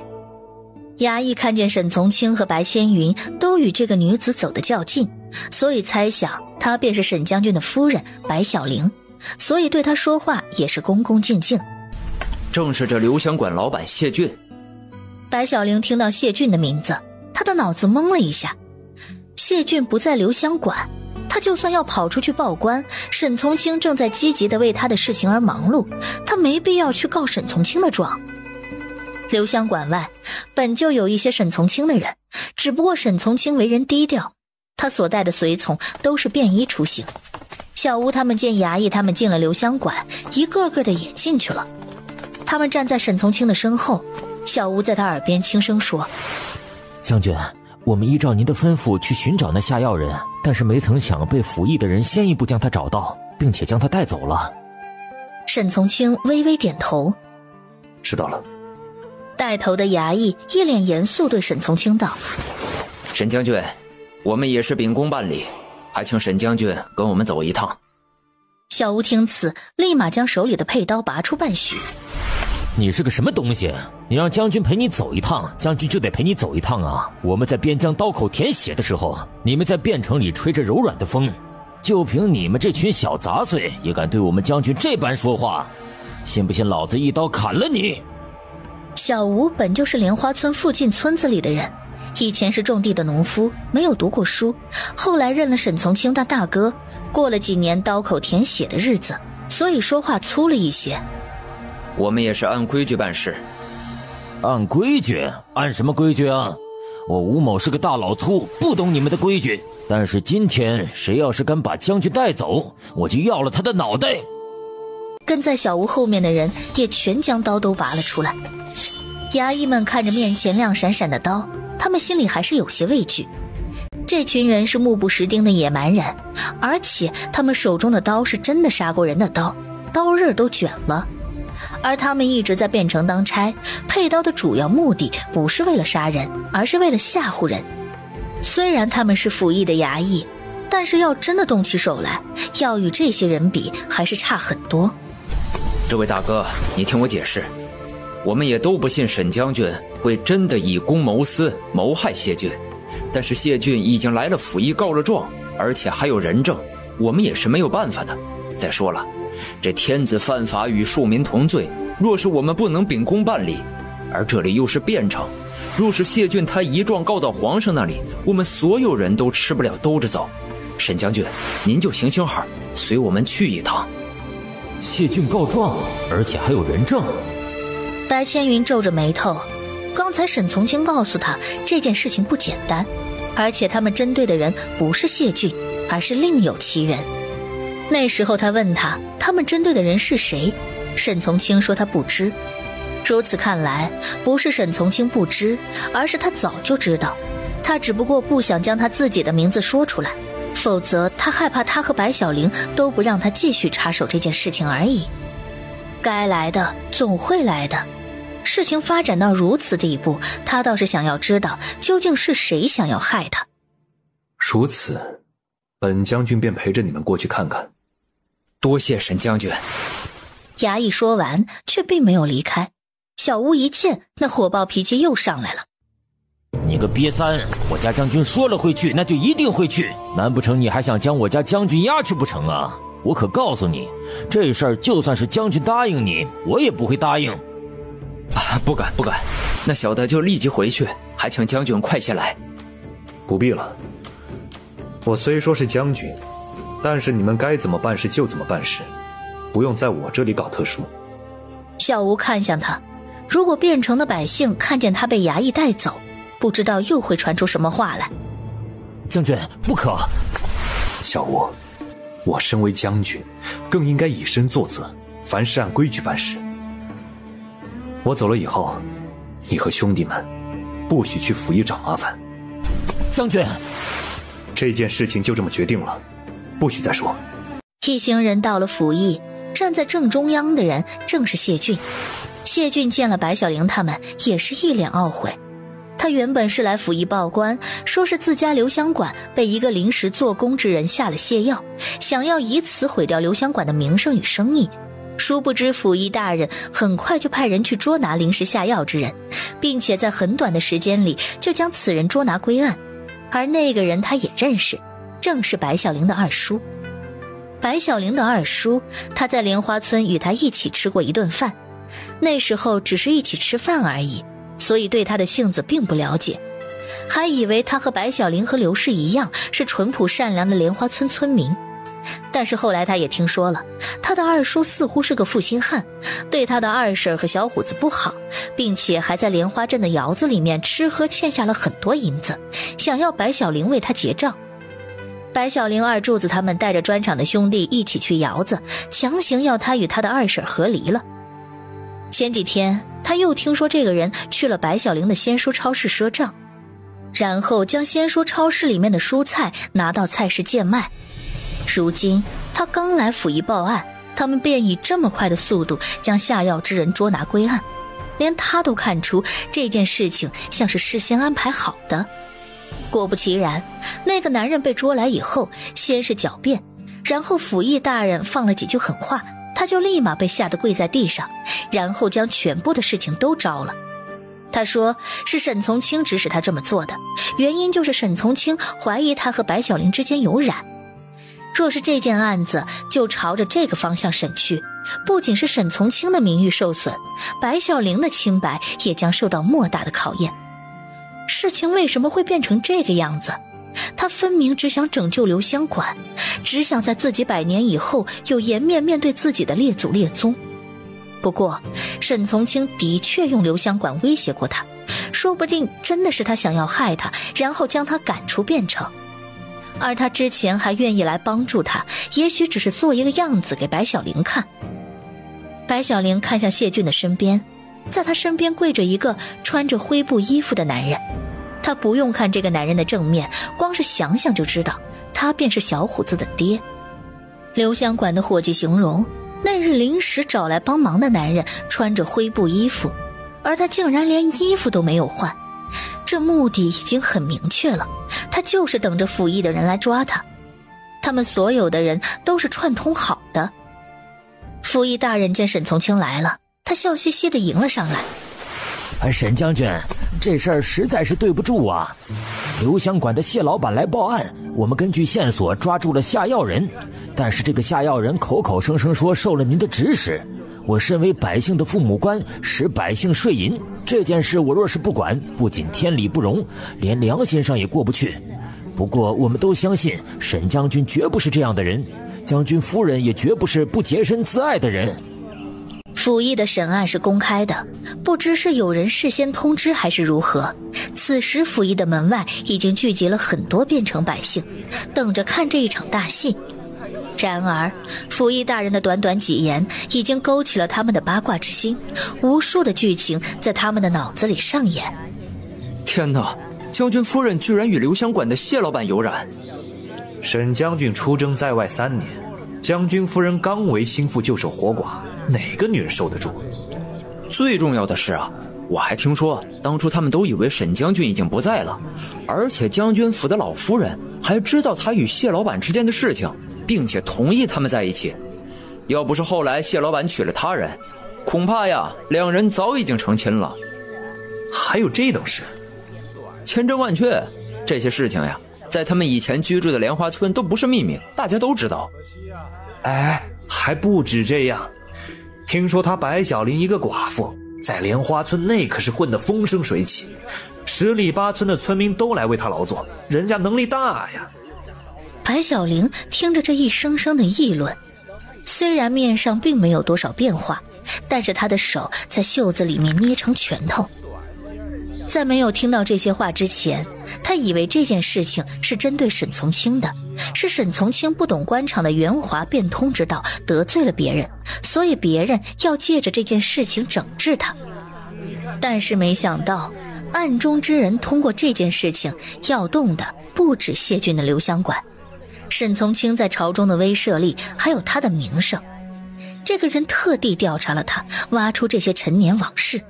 衙役看见沈从清和白千云都与这个女子走得较近，所以猜想她便是沈将军的夫人白小玲，所以对她说话也是恭恭敬敬。正是这留香馆老板谢俊。白小玲听到谢俊的名字，她的脑子懵了一下。谢俊不在留香馆，他就算要跑出去报官，沈从清正在积极地为他的事情而忙碌，他没必要去告沈从清的状。留香馆外本就有一些沈从清的人，只不过沈从清为人低调，他所带的随从都是便衣出行。小吴他们见衙役他们进了留香馆，一个个的也进去了。他们站在沈从清的身后，小吴在他耳边轻声说：将军，我们依照您的吩咐去寻找那下药人，但是没曾想被府邑的人先一步将他找到，并且将他带走了。沈从清微微点头：知道了。带头的衙役一脸严肃对沈从清道：沈将军，我们也是秉公办理，还请沈将军跟我们走一趟。小吴听此，立马将手里的佩刀拔出半许：你是个什么东西？你让将军陪你走一趟，将军就得陪你走一趟啊！我们在边疆刀口舔血的时候，你们在汴城里吹着柔软的风，就凭你们这群小杂碎，也敢对我们将军这般说话？信不信老子一刀砍了你？小吴本就是莲花村附近村子里的人，以前是种地的农夫，没有读过书，后来认了沈从清的大哥，过了几年刀口舔血的日子，所以说话粗了一些。我们也是按规矩办事。按规矩？按什么规矩啊？我吴某是个大老粗，不懂你们的规矩，但是今天谁要是敢把将军带走，我就要了他的脑袋。跟在小吴后面的人也全将刀都拔了出来。衙役们看着面前亮闪闪的刀，他们心里还是有些畏惧。这群人是目不识丁的野蛮人，而且他们手中的刀是真的杀过人的刀，刀刃都卷了。而他们一直在汴城当差，配刀的主要目的不是为了杀人，而是为了吓唬人。虽然他们是府邑的衙役，但是要真的动起手来，要与这些人比还是差很多。这位大哥，你听我解释，我们也都不信沈将军会真的以公谋私，谋害谢俊，但是谢俊已经来了府议告了状，而且还有人证，我们也是没有办法的。再说了，这天子犯法与庶民同罪，若是我们不能秉公办理，而这里又是汴城，若是谢俊他一状告到皇上那里，我们所有人都吃不了兜着走。沈将军，您就行行好，随我们去一趟。谢俊告状，而且还有人证。白千云皱着眉头，刚才沈从清告诉他这件事情不简单，而且他们针对的人不是谢俊，而是另有其人。那时候他问他们针对的人是谁，沈从清说他不知。如此看来，不是沈从清不知，而是他早就知道，他只不过不想将他自己的名字说出来，否则他害怕他和白小玲都不让他继续插手这件事情而已。该来的总会来的，事情发展到如此地步，他倒是想要知道究竟是谁想要害他。如此，本将军便陪着你们过去看看。多谢沈将军。衙役说完，却并没有离开。小吴一见，那火爆脾气又上来了。你个瘪三，我家将军说了会去，那就一定会去，难不成你还想将我家将军押去不成啊？我可告诉你，这事儿就算是将军答应你，我也不会答应。不敢，那小的就立即回去，还请将军快些来。不必了，我虽说是将军，但是你们该怎么办事就怎么办事，不用在我这里搞特殊。小吴看向他，如果汴城的百姓看见他被衙役带走，不知道又会传出什么话来。将军，不可！小吴，我身为将军，更应该以身作则，凡事按规矩办事。我走了以后，你和兄弟们不许去府议找麻烦。将军，这件事情就这么决定了，不许再说。一行人到了府议，站在正中央的人正是谢俊。谢俊见了白小玲他们，也是一脸懊悔。他原本是来府议报官，说是自家留香馆被一个临时做工之人下了泻药，想要以此毁掉留香馆的名声与生意。殊不知府议大人很快就派人去捉拿临时下药之人，并且在很短的时间里就将此人捉拿归案。而那个人他也认识，正是白小玲的二叔。白小玲的二叔，他在莲花村与他一起吃过一顿饭，那时候只是一起吃饭而已，所以对他的性子并不了解，还以为他和白小玲和刘氏一样是淳朴善良的莲花村村民。但是后来他也听说了，他的二叔似乎是个负心汉，对他的二婶和小虎子不好，并且还在莲花镇的窑子里面吃喝欠下了很多银子，想要白小玲为他结账。白小玲二柱子他们带着砖厂的兄弟一起去窑子，强行要他与他的二婶和离了。前几天他又听说这个人去了白小玲的鲜蔬超市赊账，然后将鲜蔬超市里面的蔬菜拿到菜市贱卖。如今他刚来府议报案，他们便以这么快的速度将下药之人捉拿归案，连他都看出这件事情像是事先安排好的。果不其然，那个男人被捉来以后，先是狡辩，然后府议大人放了几句狠话，他就立马被吓得跪在地上，然后将全部的事情都招了。他说是沈从清指使他这么做的，原因就是沈从清怀疑他和白小玲之间有染。若是这件案子就朝着这个方向审去，不仅是沈从清的名誉受损，白小玲的清白也将受到莫大的考验。事情为什么会变成这个样子？他分明只想拯救留香馆，只想在自己100年以后有颜面面对自己的列祖列宗。不过沈从清的确用留香馆威胁过他，说不定真的是他想要害他，然后将他赶出汴城。而他之前还愿意来帮助他，也许只是做一个样子给白小玲看。白小玲看向谢俊的身边，在他身边跪着一个穿着灰布衣服的男人。他不用看这个男人的正面，光是想想就知道他便是小虎子的爹。留香馆的伙计形容，那日临时找来帮忙的男人穿着灰布衣服，而他竟然连衣服都没有换，这目的已经很明确了，他就是等着府议的人来抓他。他们所有的人都是串通好的。府议大人见沈从清来了，他笑嘻嘻地迎了上来。沈将军，这事儿实在是对不住啊。留香馆的谢老板来报案，我们根据线索抓住了下药人，但是这个下药人口口声声说受了您的指使。我身为百姓的父母官，使百姓税银，这件事我若是不管，不仅天理不容，连良心上也过不去。不过我们都相信沈将军绝不是这样的人，将军夫人也绝不是不洁身自爱的人。府议的审案是公开的，不知是有人事先通知还是如何。此时府议的门外已经聚集了很多边城百姓，等着看这一场大戏。然而府议大人的短短几言已经勾起了他们的八卦之心，无数的剧情在他们的脑子里上演。天哪，将军夫人居然与留香馆的谢老板有染。沈将军出征在外3年，将军夫人刚为心腹就守活寡，哪个女人受得住？最重要的是啊，我还听说当初他们都以为沈将军已经不在了，而且将军府的老夫人还知道他与谢老板之间的事情，并且同意他们在一起。要不是后来谢老板娶了他人，恐怕呀两人早已经成亲了。还有这等事？千真万确，这些事情呀在他们以前居住的莲花村都不是秘密，大家都知道。哎，还不止这样，听说他白小玲一个寡妇在莲花村内可是混得风生水起，10里8村的村民都来为他劳作，人家能力大呀。白小玲听着这一声声的议论，虽然面上并没有多少变化，但是她的手在袖子里面捏成拳头。在没有听到这些话之前，她以为这件事情是针对沈从清的，是沈从清不懂官场的圆滑变通之道，得罪了别人，所以别人要借着这件事情整治他。但是没想到暗中之人通过这件事情要动的不止谢俊的留香馆，沈从清在朝中的威慑力，还有他的名声。这个人特地调查了他，挖出这些陈年往事。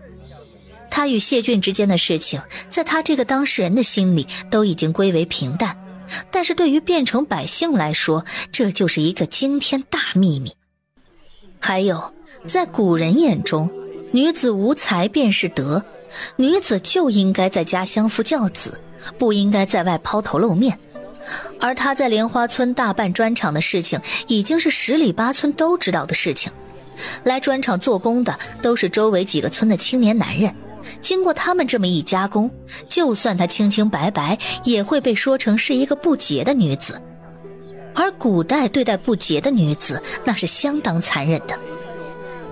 他与谢俊之间的事情，在他这个当事人的心里都已经归为平淡，但是对于汴城百姓来说，这就是一个惊天大秘密。还有，在古人眼中，女子无才便是德，女子就应该在家相夫教子，不应该在外抛头露面。而他在莲花村大办专场的事情，已经是10里8村都知道的事情。来专场做工的都是周围几个村的青年男人，经过他们这么一加工，就算她清清白白，也会被说成是一个不洁的女子。而古代对待不洁的女子，那是相当残忍的。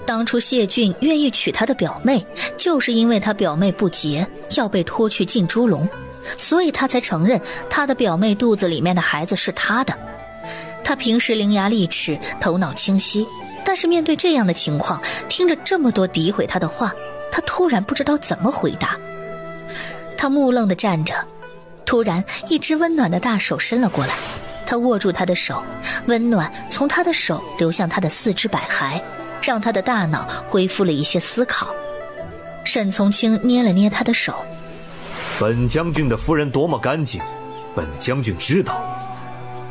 当初谢俊愿意娶他的表妹，就是因为他表妹不洁，要被拖去进猪笼，所以他才承认他的表妹肚子里面的孩子是他的。他平时伶牙俐齿，头脑清晰，但是面对这样的情况，听着这么多诋毁他的话，他突然不知道怎么回答。他木愣地站着，突然一只温暖的大手伸了过来，他握住他的手，温暖从他的手流向他的4肢百骸，让他的大脑恢复了一些思考。沈从清捏了捏他的手，本将军的夫人多么干净，本将军知道，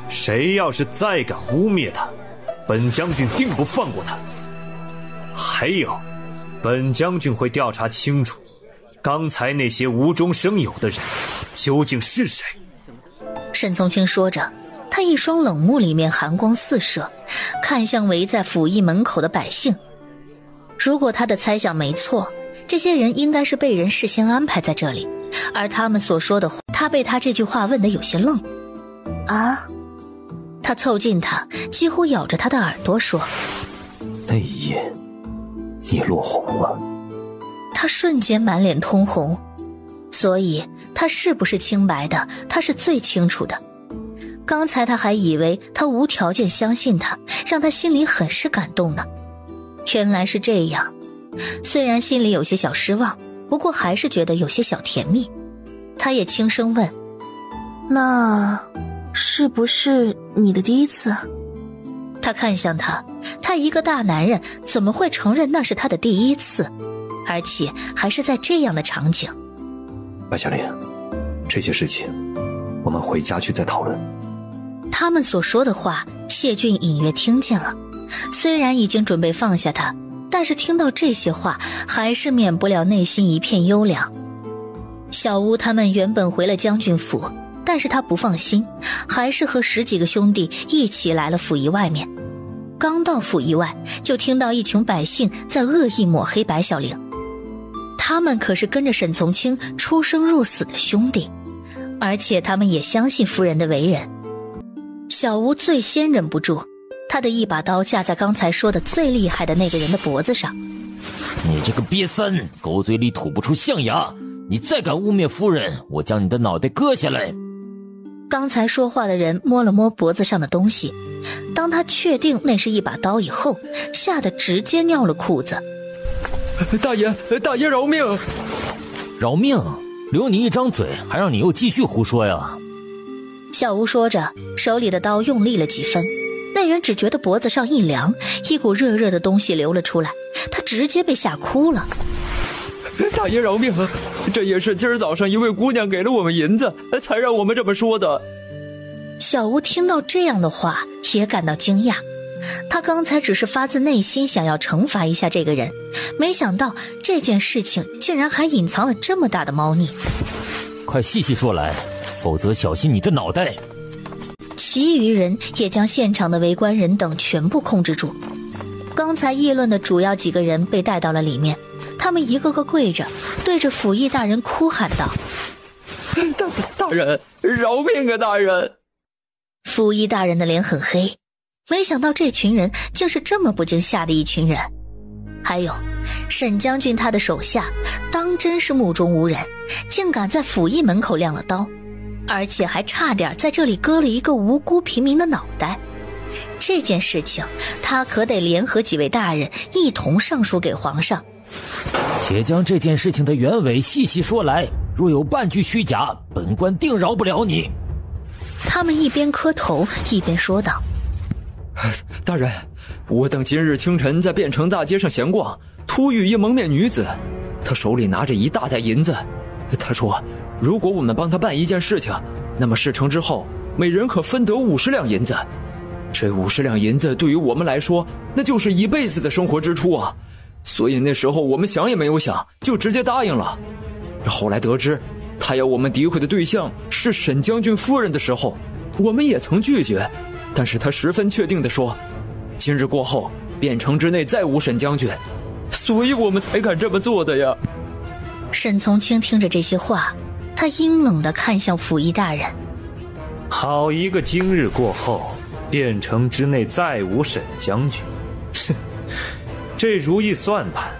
谁要是再敢污蔑他，本将军定不放过他。还有，本将军会调查清楚，刚才那些无中生有的人究竟是谁。沈从清说着，他一双冷目里面寒光四射，看向围在府邑门口的百姓。如果他的猜想没错，这些人应该是被人事先安排在这里，而他们所说的话，他被他这句话问得有些愣。啊？他凑近他，几乎咬着他的耳朵说：那一夜你落红了。他瞬间满脸通红，所以他是不是清白的，他是最清楚的。刚才他还以为他无条件相信他，让他心里很是感动呢。原来是这样，虽然心里有些小失望，不过还是觉得有些小甜蜜。他也轻声问：那是不是你的第一次？他看向他，他一个大男人怎么会承认那是他的第一次，而且还是在这样的场景。白小玲，这些事情我们回家去再讨论。他们所说的话，谢俊隐约听见了，虽然已经准备放下他，但是听到这些话，还是免不了内心一片幽凉。小乌他们原本回了将军府，但是他不放心，还是和10几个兄弟一起来了府衙外面。刚到府衙外，就听到一群百姓在恶意抹黑白小玲。他们可是跟着沈从清出生入死的兄弟，而且他们也相信夫人的为人。小乌最先忍不住，他的一把刀架在刚才说的最厉害的那个人的脖子上。你这个瘪三，狗嘴里吐不出象牙，你再敢污蔑夫人，我将你的脑袋割下来。刚才说话的人摸了摸脖子上的东西，当他确定那是一把刀以后，吓得直接尿了裤子。大爷饶命！饶命？留你一张嘴，还让你又继续胡说呀！小吴说着，手里的刀用力了几分，那人只觉得脖子上一凉，一股热热的东西流了出来，他直接被吓哭了。大爷饶命！这也是今儿早上一位姑娘给了我们银子，才让我们这么说的。小吴听到这样的话也感到惊讶，他刚才只是发自内心想要惩罚一下这个人，没想到这件事情竟然还隐藏了这么大的猫腻。快细细说来，否则小心你的脑袋。其余人也将现场的围观人等全部控制住。刚才议论的主要几个人被带到了里面，他们一个个跪着，对着府尹大人哭喊道：大人，饶命啊大人！府尹大人的脸很黑，没想到这群人竟是这么不经吓的一群人。还有沈将军他的手下当真是目中无人，竟敢在府尹门口亮了刀，而且还差点在这里割了一个无辜平民的脑袋。这件事情他可得联合几位大人一同上书给皇上。且将这件事情的原委细细说来，若有半句虚假，本官定饶不了你。他们一边磕头一边说道：大人，我等今日清晨在汴城大街上闲逛，突遇一蒙面女子，她手里拿着一大袋银子。她说如果我们帮她办一件事情，那么事成之后每人可分得50两银子。这50两银子对于我们来说，那就是一辈子的生活支出啊！所以那时候我们想也没有想，就直接答应了。后来得知他要我们诋毁的对象是沈将军夫人的时候，我们也曾拒绝，但是他十分确定地说，今日过后汴城之内再无沈将军，所以我们才敢这么做的呀。沈从清听着这些话，他阴冷地看向府尹大人。好一个今日过后汴城之内再无沈将军，哼，这如意算盘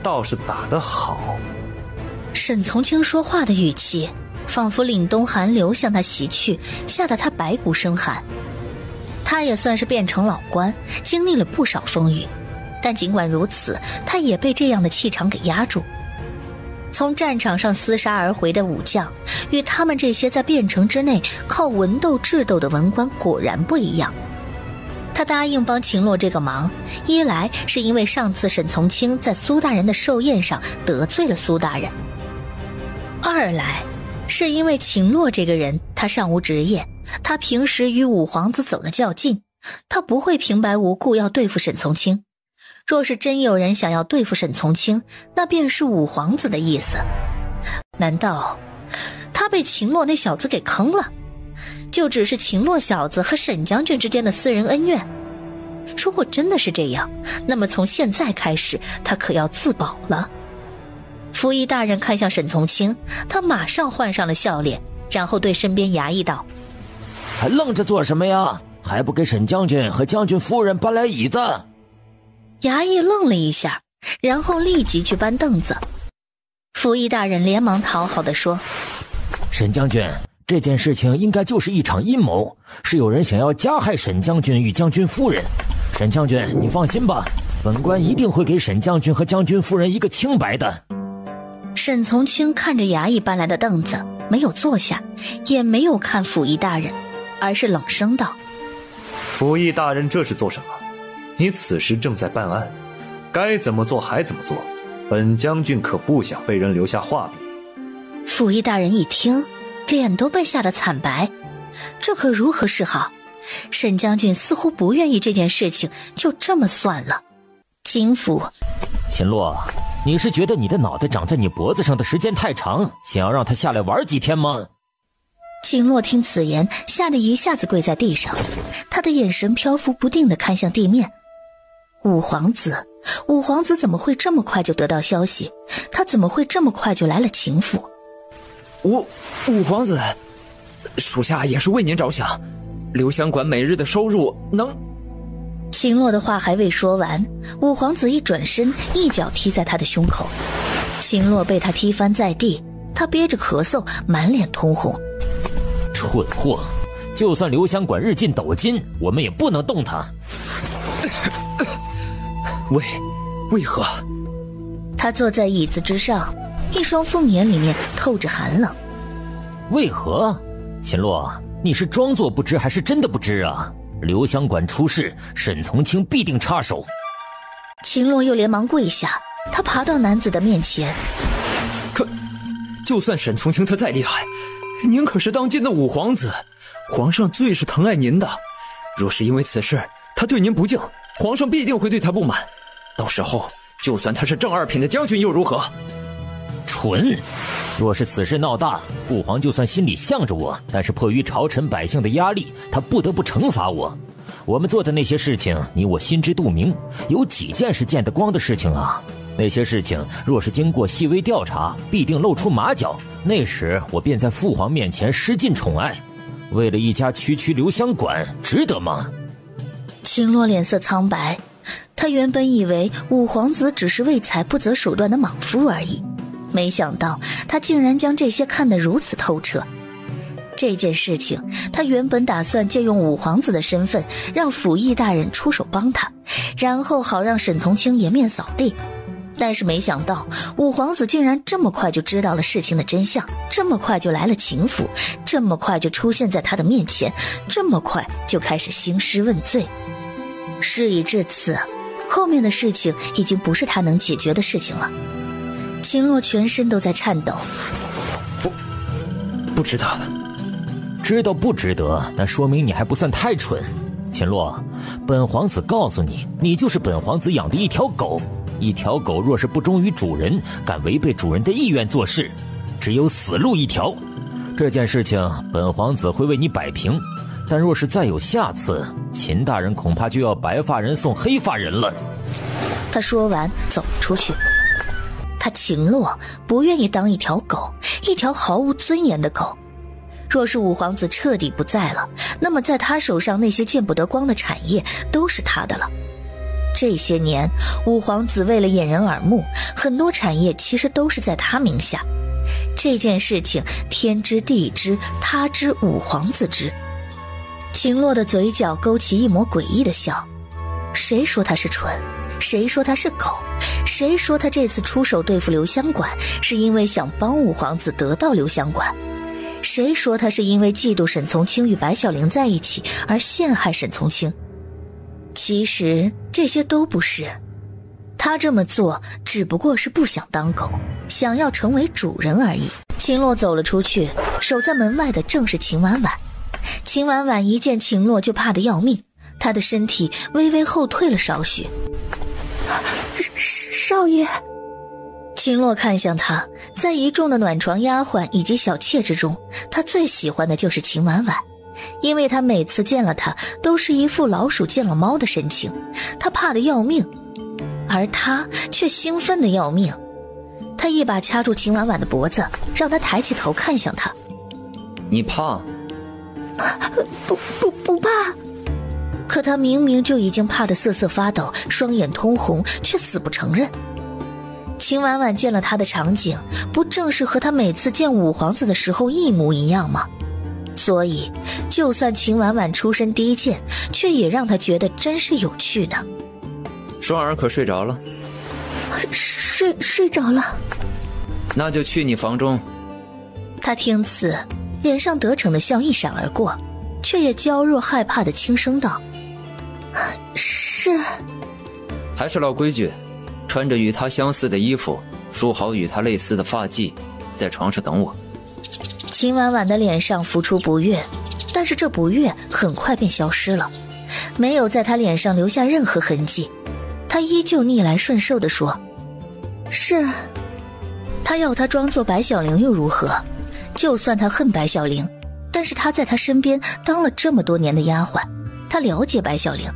倒是打得好。沈从清说话的语气仿佛凛冬寒流向他袭去，吓得他白骨生寒。他也算是汴城老官，经历了不少风雨，但尽管如此，他也被这样的气场给压住。从战场上厮杀而回的武将，与他们这些在汴城之内靠文斗智斗的文官果然不一样。他答应帮秦洛这个忙，一来是因为上次沈从清在苏大人的寿宴上得罪了苏大人，二来是因为秦洛这个人他尚无职业，他平时与五皇子走得较近，他不会平白无故要对付沈从清。若是真有人想要对付沈从清，那便是五皇子的意思。难道他被秦洛那小子给坑了？就只是秦洛小子和沈将军之间的私人恩怨？如果真的是这样，那么从现在开始他可要自保了。府尹大人看向沈从清，他马上换上了笑脸，然后对身边衙役道：还愣着做什么呀？还不给沈将军和将军夫人搬来椅子？衙役愣了一下，然后立即去搬凳子。府尹大人连忙讨好地说：沈将军，这件事情应该就是一场阴谋，是有人想要加害沈将军与将军夫人。沈将军，你放心吧，本官一定会给沈将军和将军夫人一个清白的。沈从清看着衙役搬来的凳子，没有坐下，也没有看府尹大人，而是冷声道：府尹大人这是做什么？你此时正在办案，该怎么做还怎么做，本将军可不想被人留下话柄。府尹大人一听，脸都被吓得惨白，这可如何是好？沈将军似乎不愿意这件事情就这么算了。金府秦洛，你是觉得你的脑袋长在你脖子上的时间太长，想要让他下来玩几天吗？秦洛听此言，吓得一下子跪在地上，他的眼神漂浮不定地看向地面。五皇子怎么会这么快就得到消息？他怎么会这么快就来了秦府？五皇子，属下也是为您着想，留香馆每日的收入能……秦洛的话还未说完，五皇子一转身，一脚踢在他的胸口。秦洛被他踢翻在地，他憋着咳嗽，满脸通红。蠢货，就算留香馆日进斗金，我们也不能动他。为何？他坐在椅子之上，一双凤眼里面透着寒冷。为何？秦洛，你是装作不知还是真的不知啊？留香馆出事，沈从清必定插手。秦洛又连忙跪下，他爬到男子的面前。可，就算沈从清他再厉害，您可是当今的五皇子，皇上最是疼爱您的。若是因为此事他对您不敬，皇上必定会对他不满。到时候就算他是正二品的将军又如何？蠢！若是此事闹大，父皇就算心里向着我，但是迫于朝臣百姓的压力，他不得不惩罚我。我们做的那些事情，你我心知肚明，有几件是见得光的事情啊？那些事情若是经过细微调查，必定露出马脚，那时我便在父皇面前失尽宠爱。为了一家区留香馆，值得吗？秦洛脸色苍白，他原本以为五皇子只是为财不择手段的莽夫而已，没想到他竟然将这些看得如此透彻。这件事情他原本打算借用五皇子的身份让府尹大人出手帮他，然后好让沈从清颜面扫地，但是没想到五皇子竟然这么快就知道了事情的真相，这么快就来了秦府，这么快就出现在他的面前，这么快就开始兴师问罪。事已至此，后面的事情已经不是他能解决的事情了。秦洛全身都在颤抖。不值得。知道不值得，那说明你还不算太蠢。秦洛，本皇子告诉你，你就是本皇子养的一条狗。一条狗若是不忠于主人，敢违背主人的意愿做事，只有死路一条。这件事情本皇子会为你摆平，但若是再有下次，秦大人恐怕就要白发人送黑发人了。他说完走出去。他秦洛不愿意当一条狗，一条毫无尊严的狗。若是五皇子彻底不在了，那么在他手上那些见不得光的产业都是他的了。这些年五皇子为了掩人耳目，很多产业其实都是在他名下。这件事情天知地知，他知五皇子知。秦洛的嘴角勾起一抹诡异的笑。谁说他是蠢？谁说他是狗？谁说他这次出手对付留香馆是因为想帮五皇子得到留香馆？谁说他是因为嫉妒沈从清与白小玲在一起而陷害沈从清？其实这些都不是，他这么做只不过是不想当狗，想要成为主人而已。秦洛走了出去，守在门外的正是秦婉婉。秦婉婉一见秦洛就怕得要命，她的身体微微后退了少许。少爷。秦洛看向他，在一众的暖床丫鬟以及小妾之中，他最喜欢的就是秦婉婉，因为他每次见了他都是一副老鼠见了猫的神情，他怕得要命，而他却兴奋得要命。他一把掐住秦婉婉的脖子，让她抬起头看向他。你怕？不怕。可他明明就已经怕得瑟瑟发抖，双眼通红，却死不承认。秦婉婉见了他的场景，不正是和他每次见五皇子的时候一模一样吗？所以就算秦婉婉出身低贱，却也让他觉得真是有趣的。双儿可睡着了？睡着了。那就去你房中。他听此，脸上得逞的笑一闪而过，却也娇弱害怕的轻声道：是。还是老规矩，穿着与他相似的衣服，梳好与他类似的发髻，在床上等我。秦婉婉的脸上浮出不悦，但是这不悦很快便消失了，没有在他脸上留下任何痕迹。他依旧逆来顺受地说：是。他要他装作白小玲又如何？就算他恨白小玲，但是他在他身边当了这么多年的丫鬟，他了解白小玲。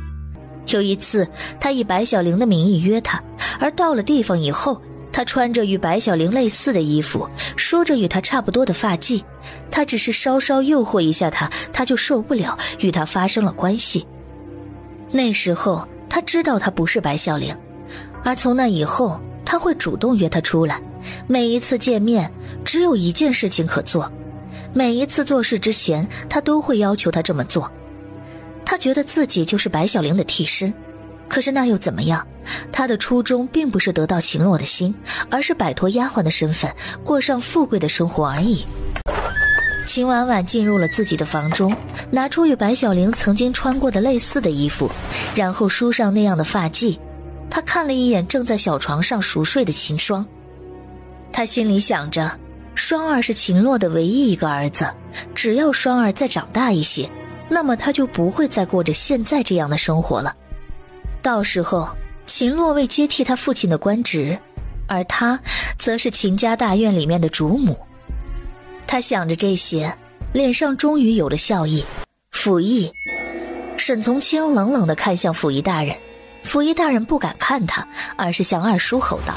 有一次，他以白小玲的名义约她，而到了地方以后，他穿着与白小玲类似的衣服，说着与她差不多的发髻，他只是稍稍诱惑一下她，他就受不了，与她发生了关系。那时候他知道她不是白小玲，而从那以后他会主动约她出来，每一次见面只有一件事情可做，每一次做事之前他都会要求她这么做。他觉得自己就是白小玲的替身，可是那又怎么样？他的初衷并不是得到秦洛的心，而是摆脱丫鬟的身份，过上富贵的生活而已。秦婉婉进入了自己的房中，拿出与白小玲曾经穿过的类似的衣服，然后梳上那样的发髻。他看了一眼正在小床上熟睡的秦霜，他心里想着，双儿是秦洛的唯一一个儿子，只要双儿再长大一些，那么他就不会再过着现在这样的生活了。到时候秦洛为接替他父亲的官职，而他则是秦家大院里面的主母。他想着这些，脸上终于有了笑意。府尹沈从清冷冷地看向府尹大人，府尹大人不敢看他，而是向二叔吼道：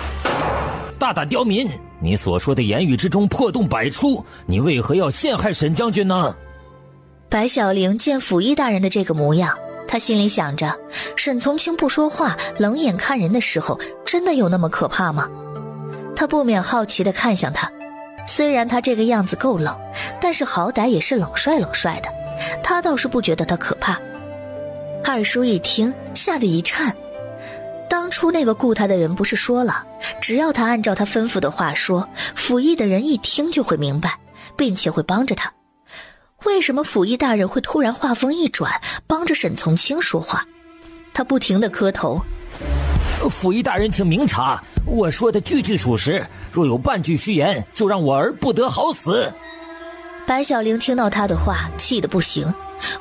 大胆刁民，你所说的言语之中破洞百出，你为何要陷害沈将军呢？白小玲见府尹大人的这个模样，他心里想着，沈从清不说话，冷眼看人的时候，真的有那么可怕吗？他不免好奇地看向他，虽然他这个样子够冷，但是好歹也是冷帅冷帅的，他倒是不觉得他可怕。二叔一听，吓得一颤。当初那个雇他的人不是说了，只要他按照他吩咐的话说，府尹的人一听就会明白，并且会帮着他。为什么府尹大人会突然话锋一转，帮着沈从清说话？他不停地磕头。府尹大人请明察，我说的句句属实，若有半句虚言，就让我儿不得好死。白小玲听到他的话，气得不行。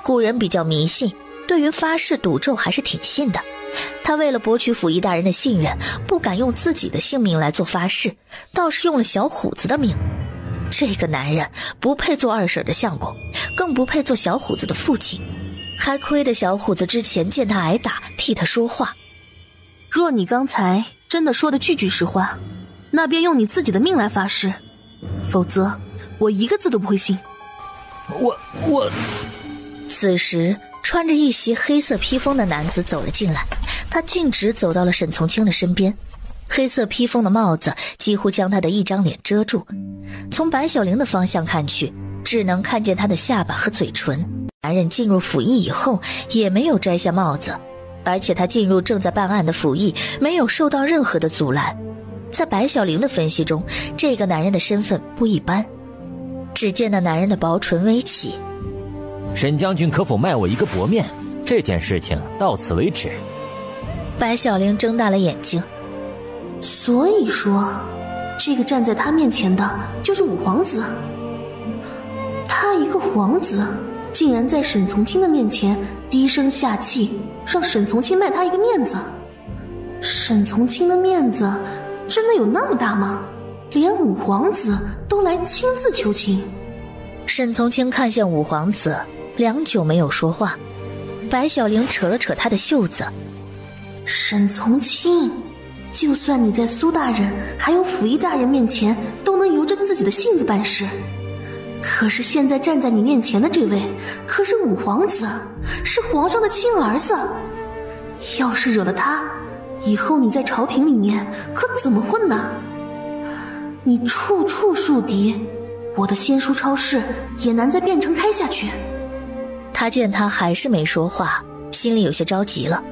古人比较迷信，对于发誓赌咒还是挺信的。他为了博取府尹大人的信任，不敢用自己的性命来做发誓，倒是用了小虎子的命。这个男人不配做二婶的相公，更不配做小虎子的父亲，还亏得小虎子之前见他挨打，替他说话。若你刚才真的说的句句实话，那便用你自己的命来发誓，否则我一个字都不会信。我此时穿着一袭黑色披风的男子走了进来，他径直走到了沈从清的身边，黑色披风的帽子几乎将他的一张脸遮住，从白小玲的方向看去，只能看见他的下巴和嘴唇。男人进入府尹以后也没有摘下帽子，而且他进入正在办案的府尹没有受到任何的阻拦。在白小玲的分析中，这个男人的身份不一般。只见那男人的薄唇微起。沈将军可否卖我一个薄面？这件事情到此为止。白小玲睁大了眼睛。所以说，这个站在他面前的就是五皇子。他一个皇子，竟然在沈从清的面前低声下气，让沈从清卖他一个面子。沈从清的面子真的有那么大吗？连五皇子都来亲自求情。沈从清看向五皇子，良久没有说话。白小玲扯了扯他的袖子。沈从清，就算你在苏大人还有府尹大人面前都能由着自己的性子办事，可是现在站在你面前的这位可是五皇子，是皇上的亲儿子。要是惹了他，以后你在朝廷里面可怎么混呢？你处处树敌，我的仙书超市也难再变成开下去。他见他还是没说话，心里有些着急了。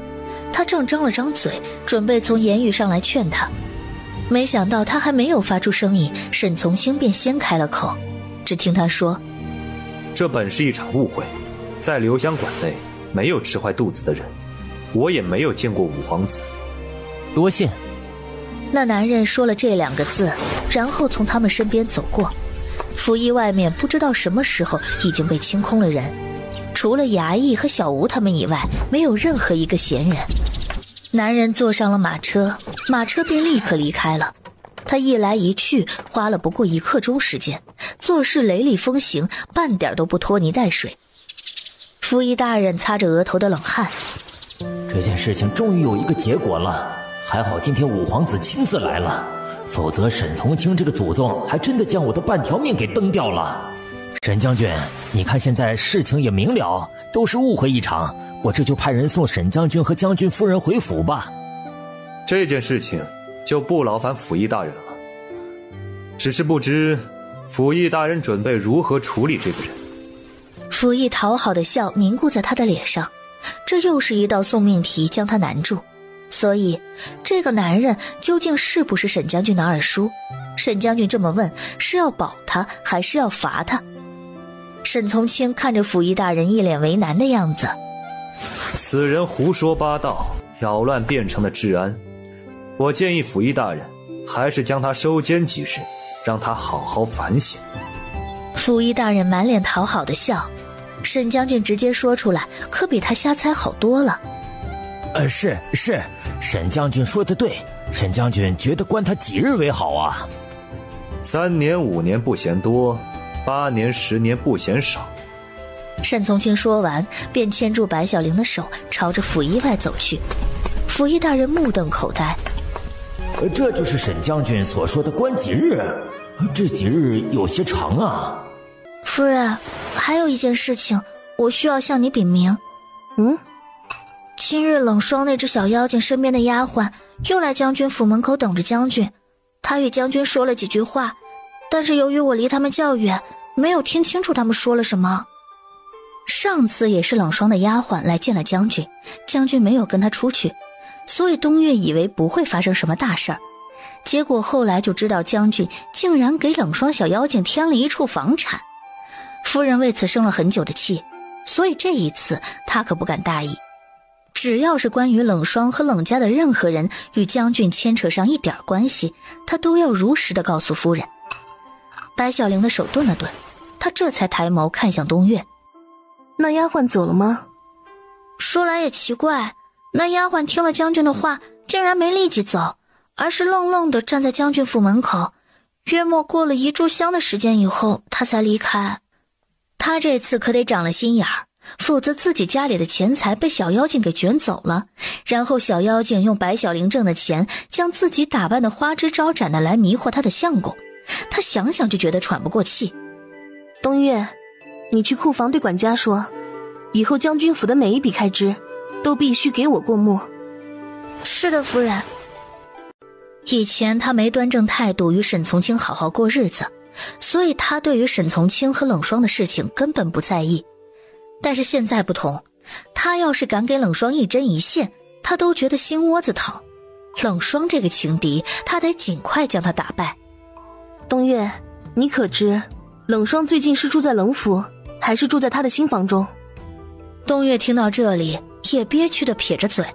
他正张了张嘴，准备从言语上来劝他，没想到他还没有发出声音，沈从清便先开了口。只听他说：这本是一场误会，在留香馆内没有吃坏肚子的人，我也没有见过五皇子。多谢。那男人说了这两个字，然后从他们身边走过。府尹外面不知道什么时候已经被清空了人，除了衙役和小吴他们以外，没有任何一个闲人。男人坐上了马车，马车便立刻离开了。他一来一去花了不过1刻钟时间，做事雷厉风行，半点都不拖泥带水。服役大人擦着额头的冷汗，这件事情终于有一个结果了，还好今天五皇子亲自来了，否则沈从清这个祖宗还真的将我的半条命给蹬掉了。沈将军，你看现在事情也明了，都是误会一场，我这就派人送沈将军和将军夫人回府吧。这件事情就不劳烦府尹大人了，只是不知府尹大人准备如何处理这个人。府尹讨好的笑凝固在他的脸上，这又是一道送命题将他难住。所以这个男人究竟是不是沈将军的二叔？沈将军这么问，是要保他还是要罚他？沈从清看着府尹大人一脸为难的样子，此人胡说八道，扰乱汴城的治安，我建议府尹大人还是将他收监几日，让他好好反省。府尹大人满脸讨好的笑，沈将军直接说出来，可比他瞎猜好多了。是，沈将军说的对，沈将军觉得关他几日为好啊？3年5年不嫌多，8年10年不嫌少。沈从清说完，便牵住白小玲的手，朝着府尹外走去。府尹大人目瞪口呆，这就是沈将军所说的关几日？这几日有些长啊。夫人，还有一件事情，我需要向你禀明。今日冷霜那只小妖精身边的丫鬟又来将军府门口等着将军，她与将军说了几句话，但是由于我离他们较远，没有听清楚他们说了什么。上次也是冷霜的丫鬟来见了将军，将军没有跟他出去，所以东岳以为不会发生什么大事儿。结果后来就知道将军竟然给冷霜小妖精添了一处房产，夫人为此生了很久的气，所以这一次她可不敢大意。只要是关于冷霜和冷家的任何人与将军牵扯上一点关系，他都要如实的告诉夫人。白小玲的手顿了顿，她这才抬眸看向东岳。那丫鬟走了吗？说来也奇怪，那丫鬟听了将军的话，竟然没立即走，而是愣愣地站在将军府门口，约莫过了1炷香的时间以后，她才离开。她这次可得长了心眼儿，否则自己家里的钱财被小妖精给卷走了，然后小妖精用白小玲挣的钱将自己打扮的花枝招展的来迷惑她的相公，她想想就觉得喘不过气。东岳，你去库房对管家说，以后将军府的每一笔开支都必须给我过目。是的，夫人。以前他没端正态度与沈从清好好过日子，所以他对于沈从清和冷霜的事情根本不在意。但是现在不同，他要是敢给冷霜一针一线，他都觉得心窝子疼。冷霜这个情敌，他得尽快将他打败。东岳，你可知冷霜最近是住在冷府，还是住在他的新房中？东岳听到这里也憋屈地撇着嘴。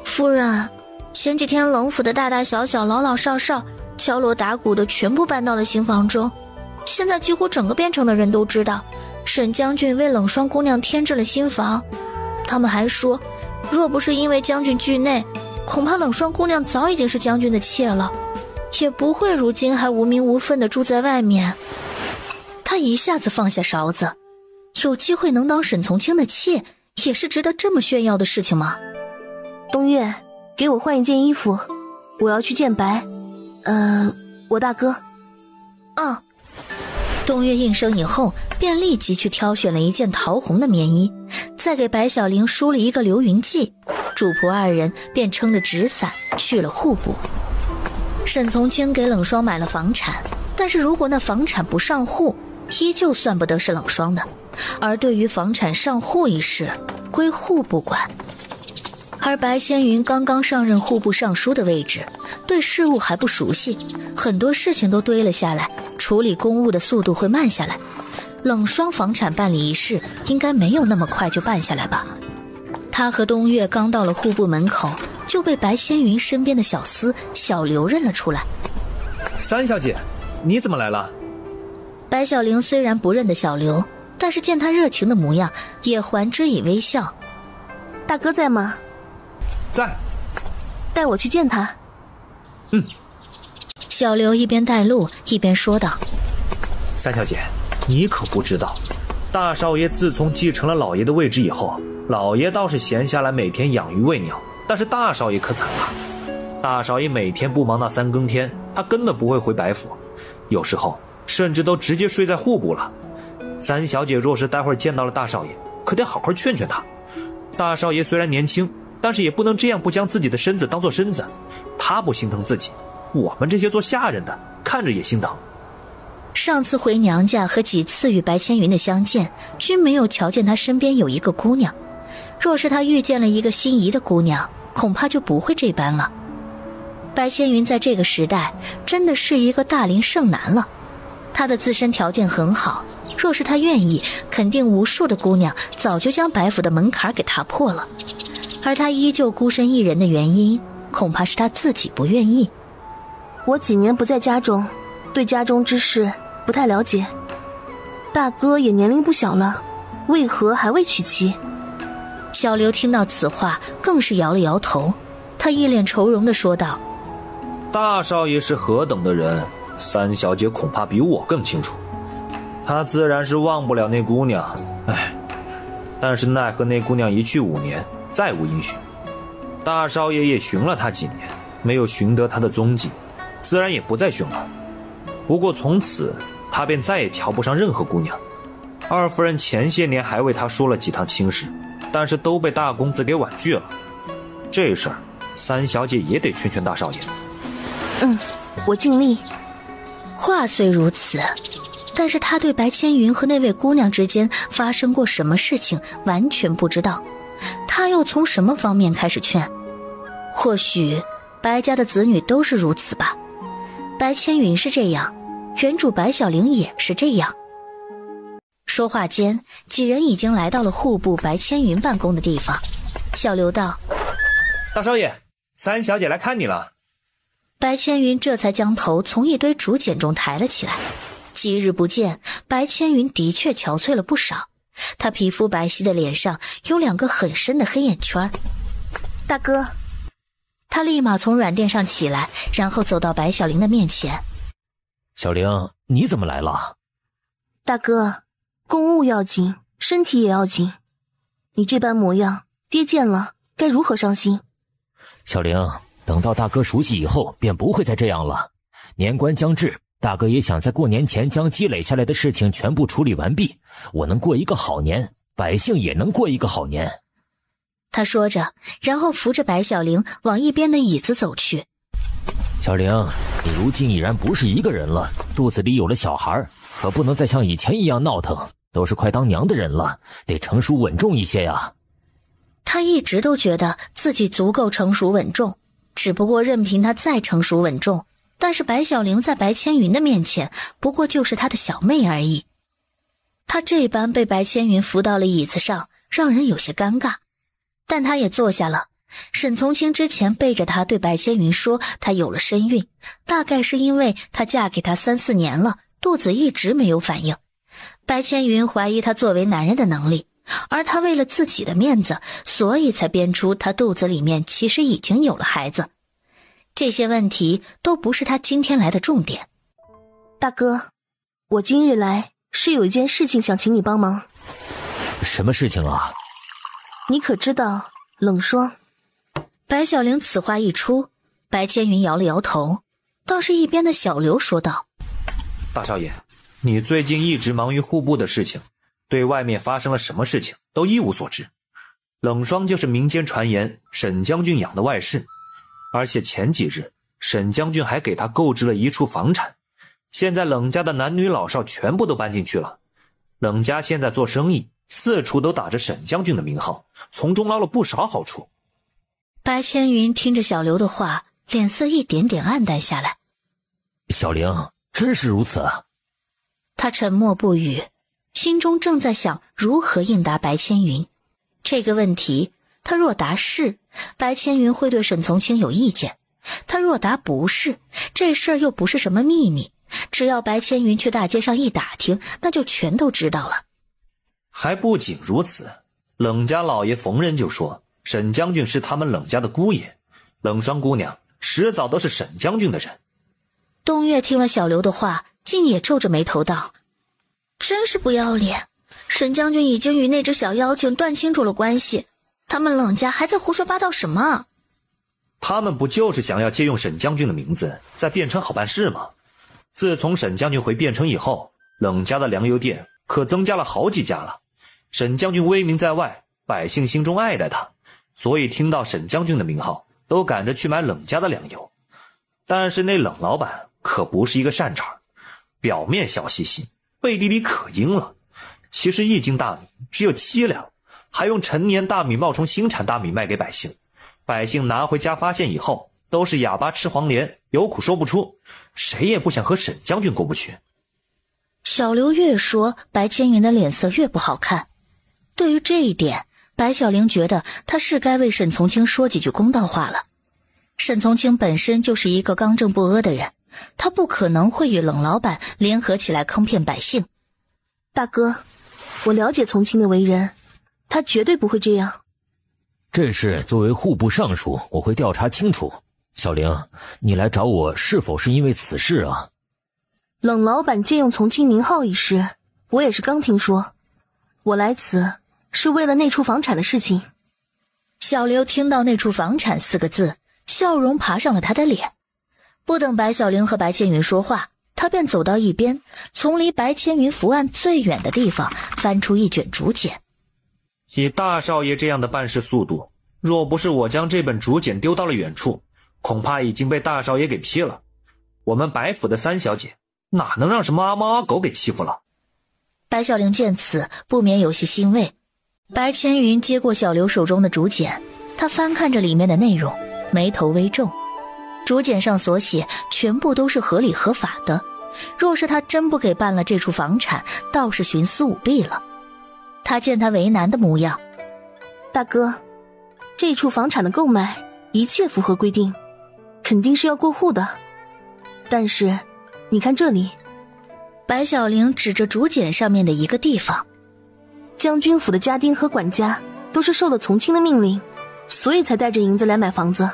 夫人，前几天冷府的大大小小老老少少敲锣打鼓的全部搬到了新房中，现在几乎整个汴城的人都知道沈将军为冷霜姑娘添置了新房。他们还说，若不是因为将军惧内，恐怕冷霜姑娘早已经是将军的妾了，也不会如今还无名无分地住在外面。他一下子放下勺子，有机会能当沈从清的妾，也是值得这么炫耀的事情吗？东岳，给我换一件衣服，我要去见白我大哥。东岳应声以后，便立即去挑选了一件桃红的棉衣，再给白小玲梳了一个流云髻，主仆二人便撑着纸伞去了户部。沈从清给冷霜买了房产，但是如果那房产不上户，依旧算不得是冷霜的，而对于房产上户一事，归户部管。而白仙云刚刚上任户部尚书的位置，对事务还不熟悉，很多事情都堆了下来，处理公务的速度会慢下来。冷霜房产办理一事，应该没有那么快就办下来吧。他和东岳刚到了户部门口，就被白仙云身边的小厮小刘认了出来。三小姐，你怎么来了？白小玲虽然不认得小刘，但是见他热情的模样，也还之以微笑。大哥在吗？在。带我去见他。小刘一边带路一边说道：三小姐，你可不知道，大少爷自从继承了老爷的位置以后，老爷倒是闲下来每天养鱼喂鸟，但是大少爷可惨了。大少爷每天不忙那3更天，他根本不会回白府，有时候甚至都直接睡在户部了。三小姐若是待会儿见到了大少爷，可得好好劝劝他。大少爷虽然年轻，但是也不能这样不将自己的身子当作身子，他不心疼自己，我们这些做下人的看着也心疼。上次回娘家和几次与白千云的相见，均没有瞧见他身边有一个姑娘。若是他遇见了一个心仪的姑娘，恐怕就不会这般了。白千云在这个时代真的是一个大龄剩男了，他的自身条件很好，若是他愿意，肯定无数的姑娘早就将白府的门槛给踏破了。而他依旧孤身一人的原因，恐怕是他自己不愿意。我几年不在家中，对家中之事不太了解。大哥也年龄不小了，为何还未娶妻？小刘听到此话更是摇了摇头，他一脸愁容地说道：大少爷是何等的人，三小姐恐怕比我更清楚。他自然是忘不了那姑娘，但是奈何那姑娘一去5年，再无音讯。大少爷也寻了她几年，没有寻得她的踪迹，自然也不再寻了。不过从此他便再也瞧不上任何姑娘。二夫人前些年还为他说了几趟亲事，但是都被大公子给婉拒了。这事儿三小姐也得劝劝大少爷。我尽力。话虽如此，但是他对白千云和那位姑娘之间发生过什么事情完全不知道，他要从什么方面开始劝？或许白家的子女都是如此吧。白千云是这样，原主白小玲也是这样。说话间，几人已经来到了户部白千云办公的地方。小刘道：大少爷，三小姐来看你了。白千云这才将头从一堆竹简中抬了起来。几日不见，白千云的确憔悴了不少，她皮肤白皙的脸上有2个很深的黑眼圈。大哥。他立马从软垫上起来，然后走到白小玲的面前。小玲，你怎么来了？大哥，公务要紧，身体也要紧。你这般模样，爹见了该如何伤心？小玲，等到大哥熟悉以后，便不会再这样了。年关将至，大哥也想在过年前将积累下来的事情全部处理完毕，我能过一个好年，百姓也能过一个好年。他说着，然后扶着白小玲往一边的椅子走去。小玲，你如今已然不是一个人了，肚子里有了小孩，可不能再像以前一样闹腾，都是快当娘的人了，得成熟稳重一些呀。他一直都觉得自己足够成熟稳重，只不过任凭他再成熟稳重，但是白小玲在白千云的面前不过就是他的小妹而已。他这般被白千云扶到了椅子上，让人有些尴尬。但他也坐下了。沈从清之前背着他对白千云说他有了身孕，大概是因为他嫁给他3、4年了，肚子一直没有反应。白千云怀疑他作为男人的能力，而他为了自己的面子，所以才编出他肚子里面其实已经有了孩子。这些问题都不是他今天来的重点。大哥，我今日来是有一件事情想请你帮忙。什么事情啊？你可知道冷霜？白小玲此话一出，白千云摇了摇头，倒是一边的小刘说道：大少爷，你最近一直忙于户部的事情，对外面发生了什么事情都一无所知。冷霜就是民间传言沈将军养的外室，而且前几日沈将军还给他购置了一处房产，现在冷家的男女老少全部都搬进去了。冷家现在做生意四处都打着沈将军的名号，从中捞了不少好处。白千云听着小刘的话，脸色一点点暗淡下来。小玲，真是如此？他沉默不语，心中正在想如何应答白千云。这个问题，他若答是，白千云会对沈从清有意见；他若答不是，这事儿又不是什么秘密，只要白千云去大街上一打听，那就全都知道了。还不仅如此，冷家老爷逢人就说沈将军是他们冷家的姑爷，冷霜姑娘迟早都是沈将军的人。东岳听了小刘的话，竟也皱着眉头道：“真是不要脸！沈将军已经与那只小妖精断清楚了关系，他们冷家还在胡说八道什么？他们不就是想要借用沈将军的名字，再变成好办事吗？自从沈将军回汴城以后，冷家的粮油店可增加了好几家了。沈将军威名在外，百姓心中爱戴他，所以听到沈将军的名号，都赶着去买冷家的粮油。但是那冷老板可不是一个善茬，表面笑嘻嘻，背地里可阴了。其实1斤大米只有7两，还用陈年大米冒充新产大米卖给百姓。百姓拿回家发现以后，都是哑巴吃黄连，有苦说不出，谁也不想和沈将军过不去。小刘越说，白千云的脸色越不好看。对于这一点，白小玲觉得他是该为沈从清说几句公道话了。沈从清本身就是一个刚正不阿的人，他不可能会与冷老板联合起来坑骗百姓。大哥，我了解从清的为人，他绝对不会这样。这事作为户部尚书，我会调查清楚。小玲，你来找我是否是因为此事啊？冷老板借用从清名号一事，我也是刚听说。我来此是为了那处房产的事情。小刘听到那处房产4个字，笑容爬上了他的脸。不等白小玲和白千云说话，他便走到一边，从离白千云伏案最远的地方翻出一卷竹简。以大少爷这样的办事速度，若不是我将这本竹简丢到了远处，恐怕已经被大少爷给批了。我们白府的3小姐哪能让什么阿猫阿狗给欺负了？白小玲见此，不免有些欣慰。白千云接过小刘手中的竹简，他翻看着里面的内容，眉头微皱。竹简上所写全部都是合理合法的，若是他真不给办了这处房产，倒是徇私舞弊了。他见他为难的模样，大哥，这处房产的购买一切符合规定，肯定是要过户的。但是你看这里。白小玲指着竹简上面的一个地方，将军府的家丁和管家都是受了从清的命令，所以才带着银子来买房子。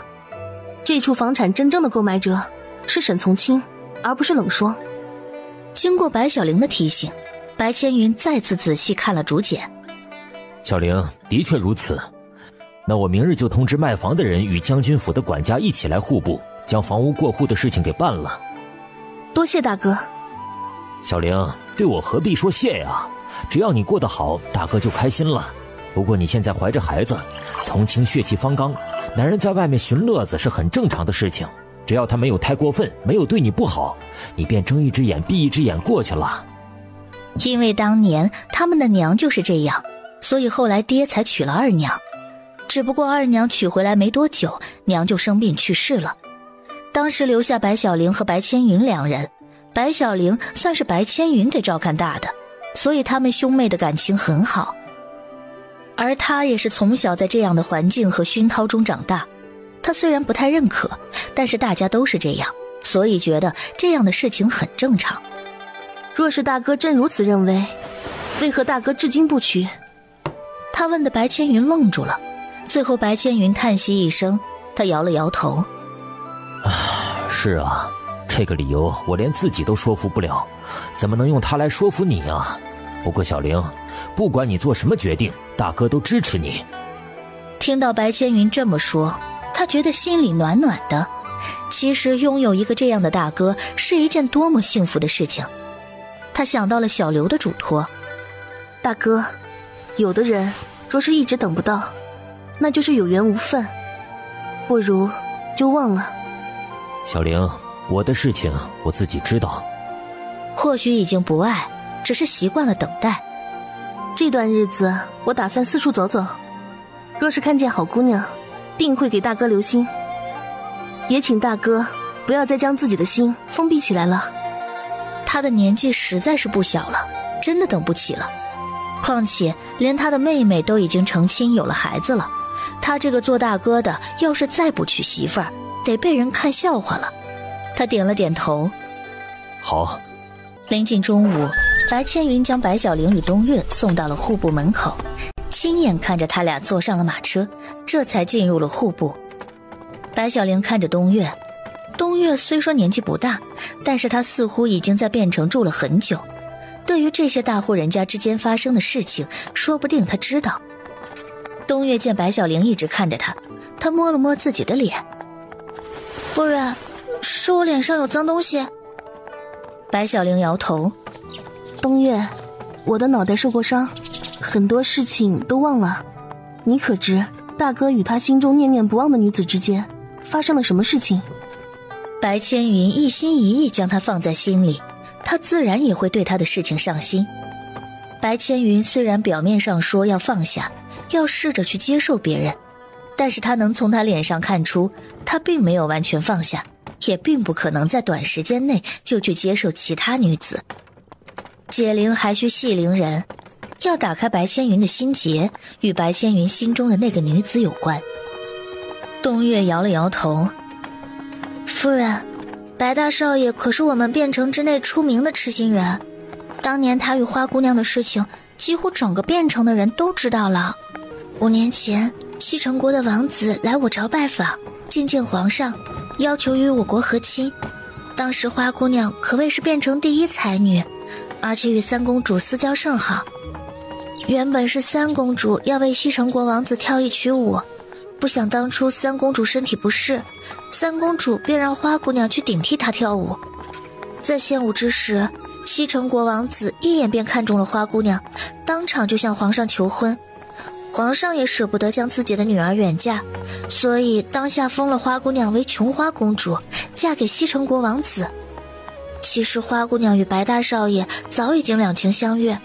这处房产真正的购买者是沈从清，而不是冷霜。经过白小玲的提醒，白千云再次仔细看了竹简。小玲，的确如此。那我明日就通知卖房的人与将军府的管家一起来户部，将房屋过户的事情给办了。多谢大哥。小玲，对我何必说谢呀？只要你过得好，大哥就开心了。不过你现在怀着孩子，从清血气方刚，男人在外面寻乐子是很正常的事情。只要他没有太过分，没有对你不好，你便睁一只眼闭一只眼过去了。因为当年他们的娘就是这样，所以后来爹才娶了二娘。只不过二娘娶回来没多久，娘就生病去世了。当时留下白小玲和白千云2人，白小玲算是白千云给照看大的，所以他们兄妹的感情很好。而他也是从小在这样的环境和熏陶中长大，他虽然不太认可，但是大家都是这样，所以觉得这样的事情很正常。若是大哥真如此认为，为何大哥至今不娶？他问的白千云愣住了，最后白千云叹息一声，他摇了摇头。是啊，这个理由我连自己都说服不了，怎么能用它来说服你啊？不过小玲，不管你做什么决定，大哥都支持你。听到白千云这么说，他觉得心里暖暖的。其实拥有一个这样的大哥是一件多么幸福的事情。他想到了小刘的嘱托。大哥，有的人若是一直等不到，那就是有缘无分，不如就忘了。小玲，我的事情我自己知道。或许已经不爱，只是习惯了等待。这段日子我打算四处走走，若是看见好姑娘，定会给大哥留心。也请大哥不要再将自己的心封闭起来了。他的年纪实在是不小了，真的等不起了。况且连他的妹妹都已经成亲有了孩子了，他这个做大哥的要是再不娶媳妇儿，得被人看笑话了。他点了点头。好。临近中午，白千云将白小玲与东岳送到了户部门口，亲眼看着他俩坐上了马车，这才进入了户部。白小玲看着东岳，东岳虽说年纪不大，但是他似乎已经在汴城住了很久，对于这些大户人家之间发生的事情，说不定他知道。东岳见白小玲一直看着他，他摸了摸自己的脸。夫人，是我脸上有脏东西。白小玲摇头。东岳，我的脑袋受过伤，很多事情都忘了。你可知大哥与他心中念念不忘的女子之间发生了什么事情？白千云一心一意将他放在心里，他自然也会对他的事情上心。白千云虽然表面上说要放下，要试着去接受别人，但是他能从他脸上看出，他并没有完全放下，也并不可能在短时间内就去接受其他女子。解铃还需系铃人，要打开白千云的心结，与白千云心中的那个女子有关。东岳摇了摇头。夫人，白大少爷可是我们汴城之内出名的痴心人，当年他与花姑娘的事情，几乎整个汴城的人都知道了。5年前，西城国的王子来我朝拜访，觐见皇上，要求与我国和亲。当时花姑娘可谓是汴城第一才女，而且与三公主私交甚好。原本是三公主要为西城国王子跳一曲舞，不想当初三公主身体不适，三公主便让花姑娘去顶替她跳舞。在献舞之时，西城国王子一眼便看中了花姑娘，当场就向皇上求婚。皇上也舍不得将自己的女儿远嫁，所以当下封了花姑娘为琼花公主，嫁给西城国王子。其实花姑娘与白大少爷早已经两情相悦，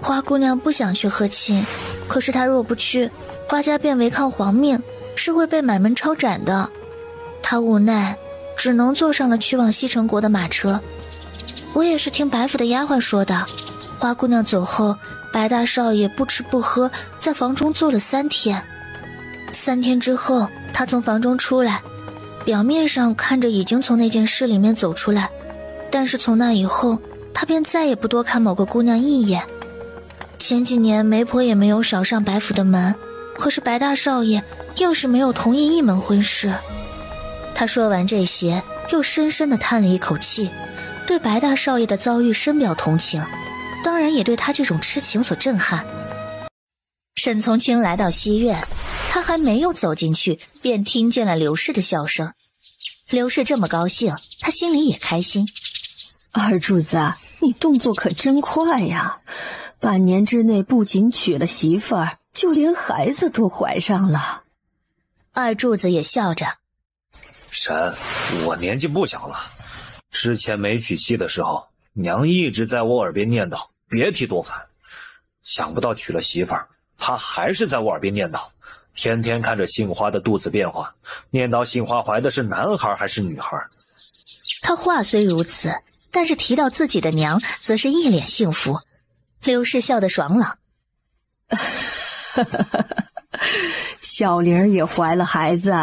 花姑娘不想去和亲，可是她若不去，花家便违抗皇命，是会被满门抄斩的。她无奈，只能坐上了去往西城国的马车。我也是听白府的丫鬟说的，花姑娘走后，白大少爷不吃不喝，在房中坐了3天。3天之后，他从房中出来，表面上看着已经从那件事里面走出来，但是从那以后，他便再也不多看某个姑娘一眼。前几年媒婆也没有少上白府的门，可是白大少爷又是没有同意一门婚事。他说完这些，又深深地叹了一口气，对白大少爷的遭遇深表同情，当然也对他这种痴情所震撼。沈从清来到西院，他还没有走进去，便听见了刘氏的笑声。刘氏这么高兴，他心里也开心。二柱子，你动作可真快呀！半年之内不仅娶了媳妇儿，就连孩子都怀上了。二柱子也笑着。婶，我年纪不小了，之前没娶妻的时候，娘一直在我耳边念叨，别提多烦。想不到娶了媳妇儿，她还是在我耳边念叨，天天看着杏花的肚子变化，念叨杏花怀的是男孩还是女孩。他话虽如此，但是提到自己的娘，则是一脸幸福。刘氏笑得爽朗。小玲儿也怀了孩子，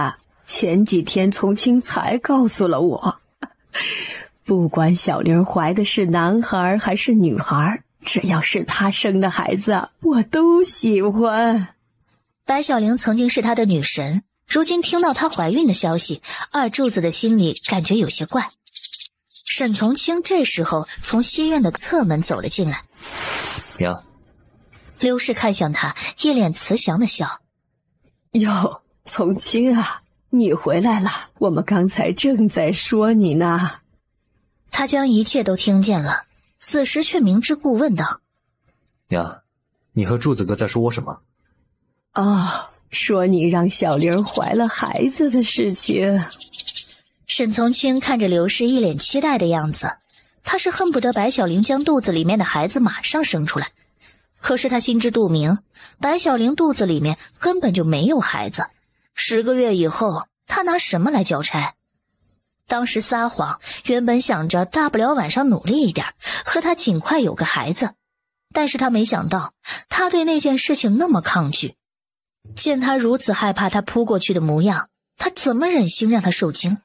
前几天从清才告诉了我。不管小玲怀的是男孩还是女孩，只要是她生的孩子，我都喜欢。白小玲曾经是他的女神，如今听到她怀孕的消息，二柱子的心里感觉有些怪。沈从清这时候从西院的侧门走了进来。娘。刘氏看向他，一脸慈祥的笑。哟，从清啊，你回来了，我们刚才正在说你呢。他将一切都听见了，此时却明知故问道：娘，你和柱子哥在说我什么？说你让小玲怀了孩子的事情。沈从清看着刘氏一脸期待的样子，他是恨不得白小玲将肚子里面的孩子马上生出来。可是他心知肚明，白小玲肚子里面根本就没有孩子，10个月以后，他拿什么来交差？当时撒谎，原本想着大不了晚上努力一点，和他尽快有个孩子，但是他没想到，他对那件事情那么抗拒。见他如此害怕他扑过去的模样，他怎么忍心让他受惊？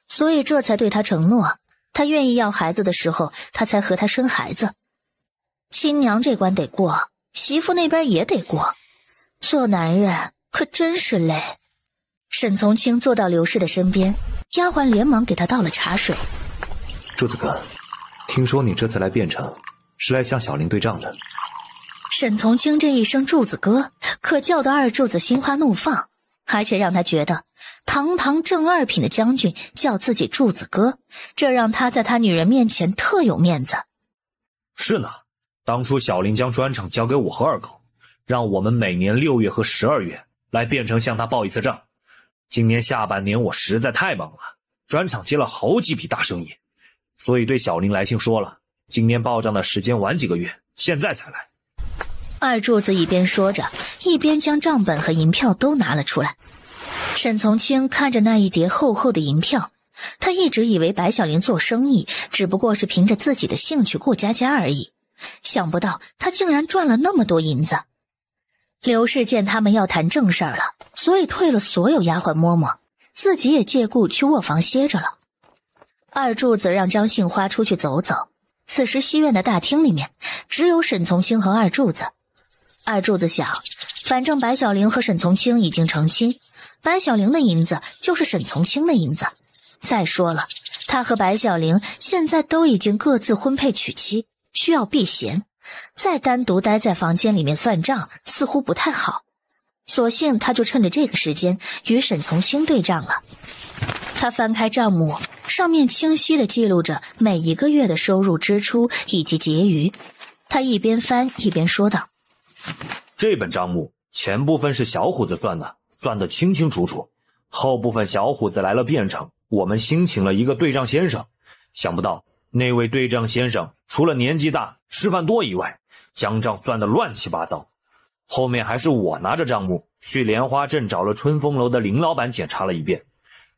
所以这才对他承诺，他愿意要孩子的时候，他才和他生孩子。亲娘这关得过，媳妇那边也得过，做男人可真是累。沈从清坐到刘氏的身边，丫鬟连忙给他倒了茶水。柱子哥，听说你这次来汴城是来向小玲对账的。沈从清这一声柱子哥可叫得二柱子心花怒放，而且让他觉得堂堂正二品的将军叫自己柱子哥，这让他在他女人面前特有面子。是呢，当初小玲将砖厂交给我和二狗，让我们每年6月和12月来汴城向他报一次账。今年下半年我实在太忙了，砖厂接了好几笔大生意，所以对小玲来信说了，今年报账的时间晚几个月，现在才来。二柱子一边说着，一边将账本和银票都拿了出来。沈从清看着那一叠厚厚的银票，他一直以为白小玲做生意只不过是凭着自己的兴趣过家家而已，想不到他竟然赚了那么多银子。刘氏见他们要谈正事儿了，所以退了所有丫鬟嬷嬷，自己也借故去卧房歇着了。二柱子让张杏花出去走走，此时西院的大厅里面只有沈从清和二柱子。二柱子想，反正白小玲和沈从清已经成亲，白小玲的银子就是沈从清的银子。再说了，他和白小玲现在都已经各自婚配娶妻，需要避嫌，再单独待在房间里面算账似乎不太好，索性他就趁着这个时间与沈从清对账了。他翻开账目，上面清晰地记录着每一个月的收入支出以及结余。他一边翻一边说道，这本账目前部分是小虎子算的，算得清清楚楚，后部分小虎子来了汴城，我们新请了一个对账先生，想不到那位对账先生除了年纪大吃饭多以外，将账算得乱七八糟。后面还是我拿着账目去莲花镇找了春风楼的林老板检查了一遍，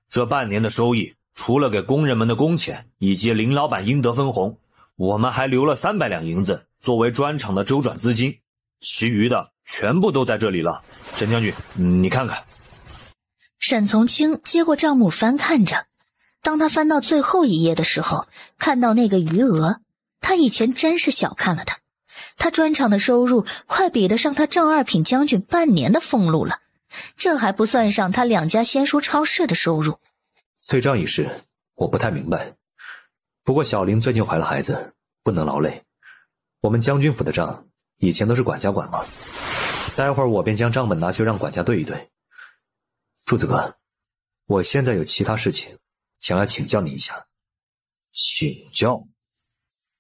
这半年的收益除了给工人们的工钱以及林老板应得分红，我们还留了300两银子作为砖厂的周转资金，其余的全部都在这里了。沈将军，你看看。沈从清接过账目翻看着，当他翻到最后一页的时候，看到那个余额，他以前真是小看了他。他砖厂的收入快比得上他正二品将军半年的俸禄了，这还不算上他2家鲜蔬超市的收入。对账一事我不太明白，不过小玲最近怀了孩子，不能劳累。我们将军府的账以前都是管家管嘛，待会儿我便将账本拿去让管家对一对。柱子哥，我现在有其他事情想要请教你一下。请教？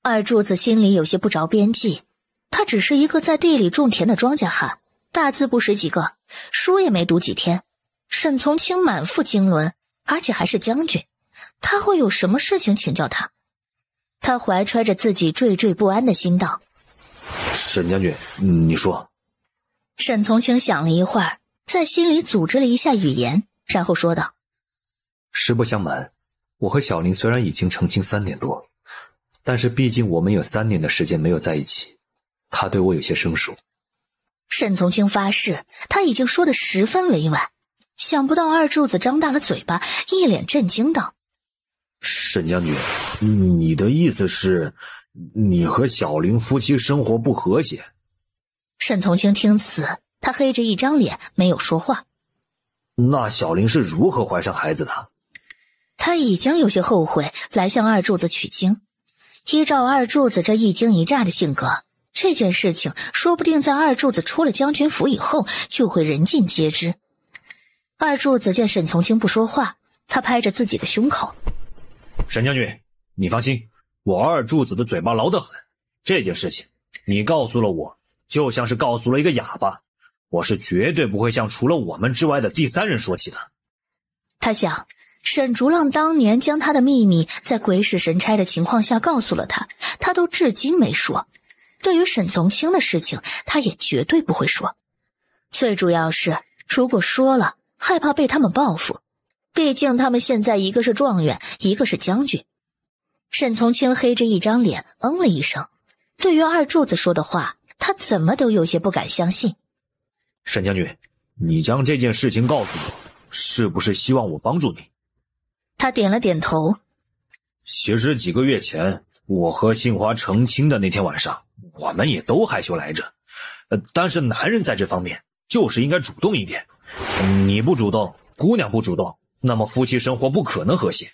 二柱子心里有些不着边际，他只是一个在地里种田的庄稼汉，大字不识几个，书也没读几天。沈从清满腹经纶，而且还是将军，他会有什么事情请教他？他怀揣着自己惴惴不安的心道：沈将军，你说。沈从清想了一会儿，在心里组织了一下语言，然后说道：实不相瞒，我和小玲虽然已经成亲3年多，但是毕竟我们有3年的时间没有在一起，她对我有些生疏。沈从清发誓他已经说得十分委婉，想不到二柱子张大了嘴巴，一脸震惊道：沈将军，你的意思是你和小玲夫妻生活不和谐？沈从清听此，他黑着一张脸没有说话。那小玲是如何怀上孩子的？他已经有些后悔来向二柱子取经，依照二柱子这一惊一乍的性格，这件事情说不定在二柱子出了将军府以后就会人尽皆知。二柱子见沈从清不说话，他拍着自己的胸口：沈将军，你放心，我二柱子的嘴巴牢得很，这件事情你告诉了我，就像是告诉了一个哑巴，我是绝对不会向除了我们之外的第3人说起的。他想，沈竹浪当年将他的秘密在鬼使神差的情况下告诉了他，他都至今没说。对于沈从清的事情，他也绝对不会说。最主要是，如果说了，害怕被他们报复。毕竟他们现在一个是状元，一个是将军。沈从清黑着一张脸，嗯了一声。对于二柱子说的话，他怎么都有些不敢相信。沈将军，你将这件事情告诉我，是不是希望我帮助你？他点了点头。其实几个月前，我和杏花成亲的那天晚上，我们也都害羞来着。但是男人在这方面就是应该主动一点。你不主动，姑娘不主动，那么夫妻生活不可能和谐。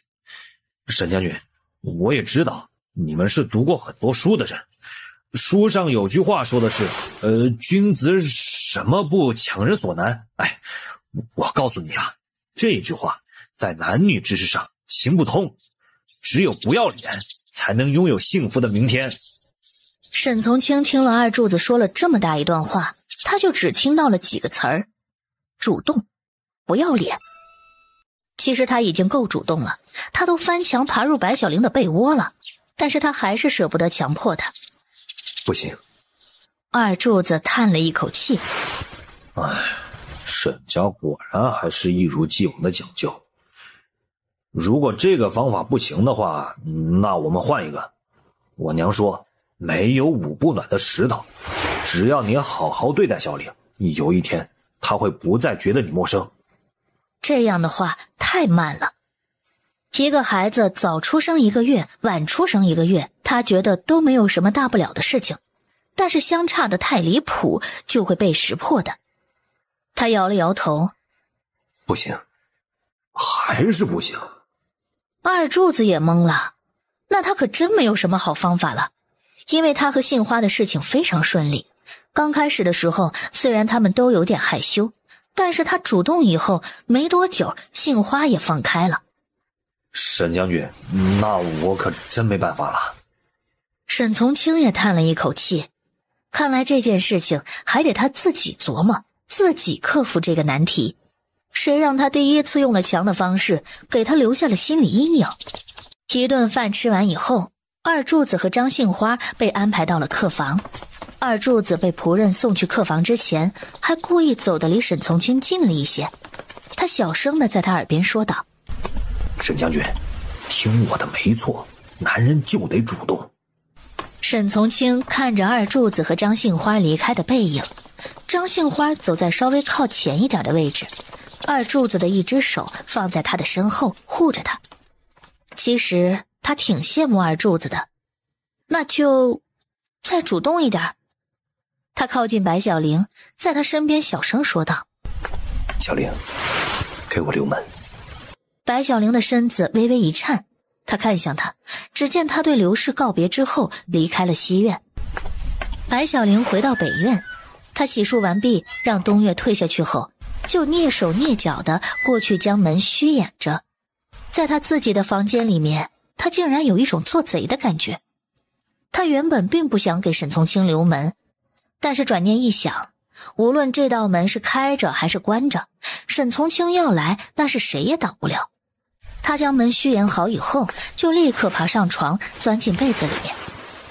沈将军，我也知道你们是读过很多书的人，书上有句话说的是君子什么不强人所难。哎，我告诉你啊，这句话在男女之事上行不通，只有不要脸才能拥有幸福的明天。沈从清听了二柱子说了这么大一段话，他就只听到了几个词儿：主动，不要脸。其实他已经够主动了，他都翻墙爬入白小玲的被窝了，但是他还是舍不得强迫他。不行。二柱子叹了一口气，哎，沈家果然还是一如既往的讲究。如果这个方法不行的话，那我们换一个。我娘说没有捂不暖的石头，只要你好好对待小玲，有一天她会不再觉得你陌生。这样的话太慢了，一个孩子早出生1个月，晚出生1个月，他觉得都没有什么大不了的事情，但是相差的太离谱就会被识破的。他摇了摇头，不行，还是不行。二柱子也懵了，那他可真没有什么好方法了，因为他和杏花的事情非常顺利。刚开始的时候，虽然他们都有点害羞，但是他主动以后没多久，杏花也放开了。沈将军，那我可真没办法了。沈从清也叹了一口气，看来这件事情还得他自己琢磨，自己克服这个难题。谁让他第一次用了强的方式，给他留下了心理阴影。一顿饭吃完以后，二柱子和张杏花被安排到了客房。二柱子被仆人送去客房之前，还故意走得离沈从清近了一些。他小声地在他耳边说道：沈将军，听我的没错，男人就得主动。沈从清看着二柱子和张杏花离开的背影，张杏花走在稍微靠前一点的位置，二柱子的一只手放在他的身后护着他。其实他挺羡慕二柱子的，那就再主动一点。他靠近白小玲，在他身边小声说道：小玲，给我留门。白小玲的身子微微一颤，他看向他，只见他对刘氏告别之后离开了西院。白小玲回到北院，他洗漱完毕，让东岳退下去后，就蹑手蹑脚地过去将门虚掩着。在他自己的房间里面，他竟然有一种做贼的感觉。他原本并不想给沈从清留门，但是转念一想，无论这道门是开着还是关着，沈从清要来，那是谁也挡不了。他将门虚掩好以后，就立刻爬上床，钻进被子里面。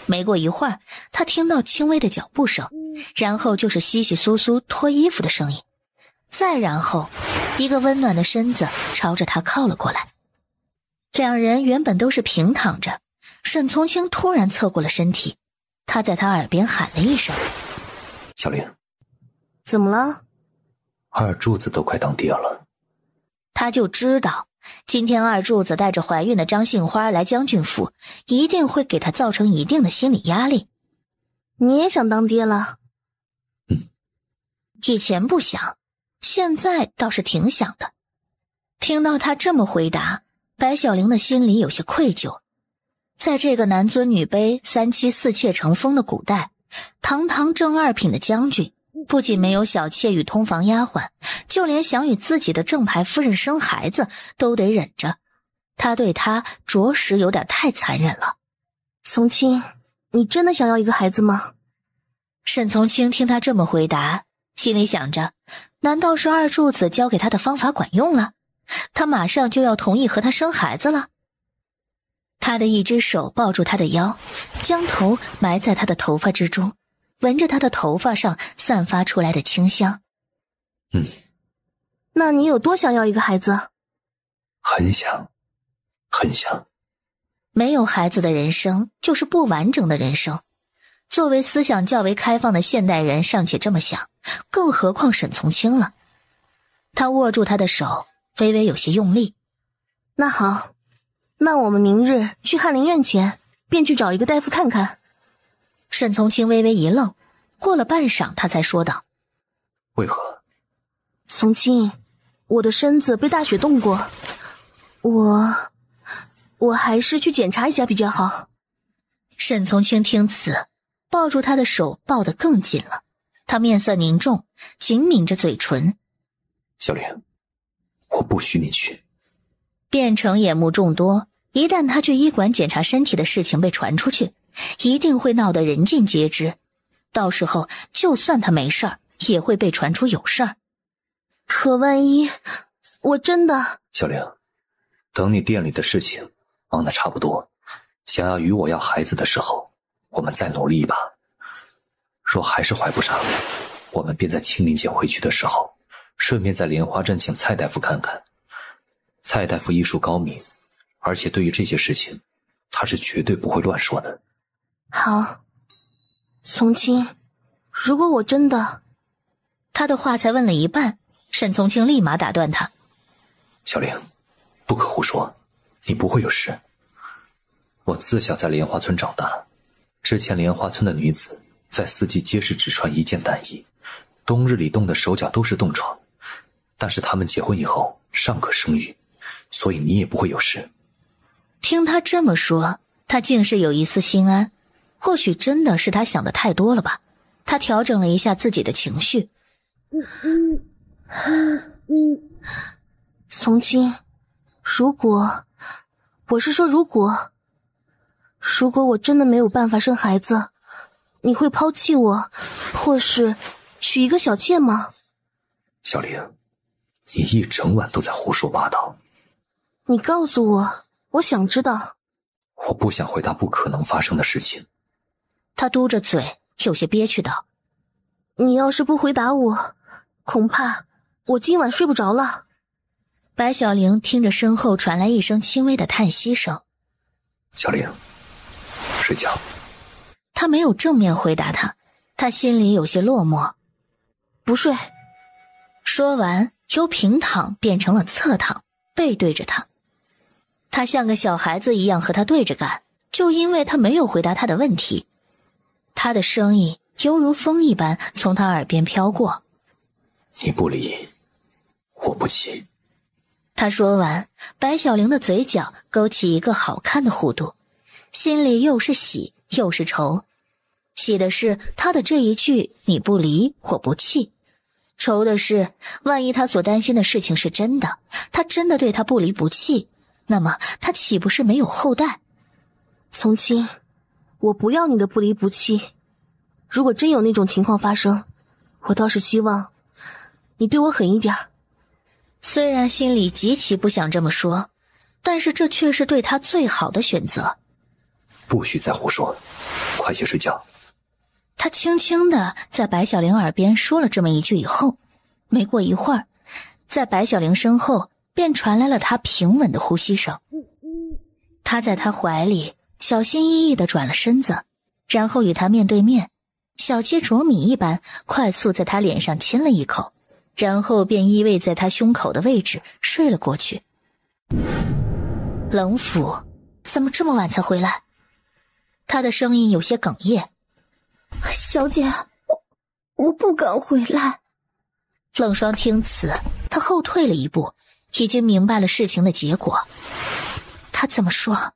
没过一会儿，他听到轻微的脚步声，然后就是窸窸窣窣脱衣服的声音，再然后一个温暖的身子朝着他靠了过来。两人原本都是平躺着，沈从清突然侧过了身体，他在他耳边喊了一声：小玲。怎么了？二柱子都快当爹了。他就知道今天二柱子带着怀孕的张杏花来将军府，一定会给他造成一定的心理压力。你也想当爹了？以前不想，现在倒是挺想的。听到他这么回答，白小玲的心里有些愧疚。在这个男尊女卑、三妻四妾成风的古代，堂堂正二品的将军不仅没有小妾与通房丫鬟，就连想与自己的正牌夫人生孩子都得忍着。他对他着实有点太残忍了。从清，你真的想要一个孩子吗？沈从清听他这么回答，心里想着，难道是二柱子教给他的方法管用了？他马上就要同意和他生孩子了。他的一只手抱住他的腰，将头埋在他的头发之中，闻着他的头发上散发出来的清香。那你有多想要一个孩子？很想，很想。没有孩子的人生就是不完整的人生。作为思想较为开放的现代人尚且这么想，更何况沈从清了。他握住他的手，微微有些用力。那好，那我们明日去翰林院前，便去找一个大夫看看。沈从清微微一愣，过了半晌他才说道：为何？从清，我的身子被大雪冻过，我还是去检查一下比较好。沈从清听此，抱住他的手抱得更紧了，他面色凝重，紧抿着嘴唇。小玲，我不许你去。卞城眼目众多，一旦他去医馆检查身体的事情被传出去，一定会闹得人尽皆知，到时候就算他没事儿，也会被传出有事儿。可万一我真的……小玲，等你店里的事情忙得差不多，想要与我要孩子的时候，我们再努力一把。若还是怀不上，我们便在清明节回去的时候，顺便在莲花镇请蔡大夫看看。蔡大夫医术高明，而且对于这些事情，他是绝对不会乱说的。好，从清，如果我真的……他的话才问了一半，沈从清立马打断他。小玲，不可胡说，你不会有事。我自小在莲花村长大，之前莲花村的女子在四季皆是只穿一件单衣，冬日里冻得手脚都是冻疮，但是她们结婚以后尚可生育，所以你也不会有事。听他这么说，他竟是有一丝心安，或许真的是他想的太多了吧。他调整了一下自己的情绪。从清，如果我真的没有办法生孩子，你会抛弃我，或是娶一个小妾吗？小玲，你一整晚都在胡说八道。你告诉我，我想知道。我不想回答不可能发生的事情。他嘟着嘴，有些憋屈道：你要是不回答我，恐怕我今晚睡不着了。白小玲听着身后传来一声轻微的叹息声。小玲，睡觉。他没有正面回答他，他心里有些落寞。不睡。说完，由平躺变成了侧躺，背对着他。他像个小孩子一样和他对着干，就因为他没有回答他的问题。他的声音犹如风一般从他耳边飘过。你不离，我不弃。他说完，白小玲的嘴角勾起一个好看的弧度，心里又是喜又是愁。喜的是他的这一句你不离我不弃，愁的是万一他所担心的事情是真的，他真的对他不离不弃，那么他岂不是没有后代？从清，我不要你的不离不弃。如果真有那种情况发生，我倒是希望你对我狠一点。虽然心里极其不想这么说，但是这却是对他最好的选择。不许再胡说，快些睡觉。他轻轻地在白小玲耳边说了这么一句以后，没过一会儿，在白小玲身后便传来了他平稳的呼吸声。他在他怀里小心翼翼地转了身子，然后与他面对面，小鸡啄米一般快速在他脸上亲了一口，然后便依偎在他胸口的位置睡了过去。冷府怎么这么晚才回来？他的声音有些哽咽。小姐，我不敢回来。冷霜听此，他后退了一步，已经明白了事情的结果。他怎么说？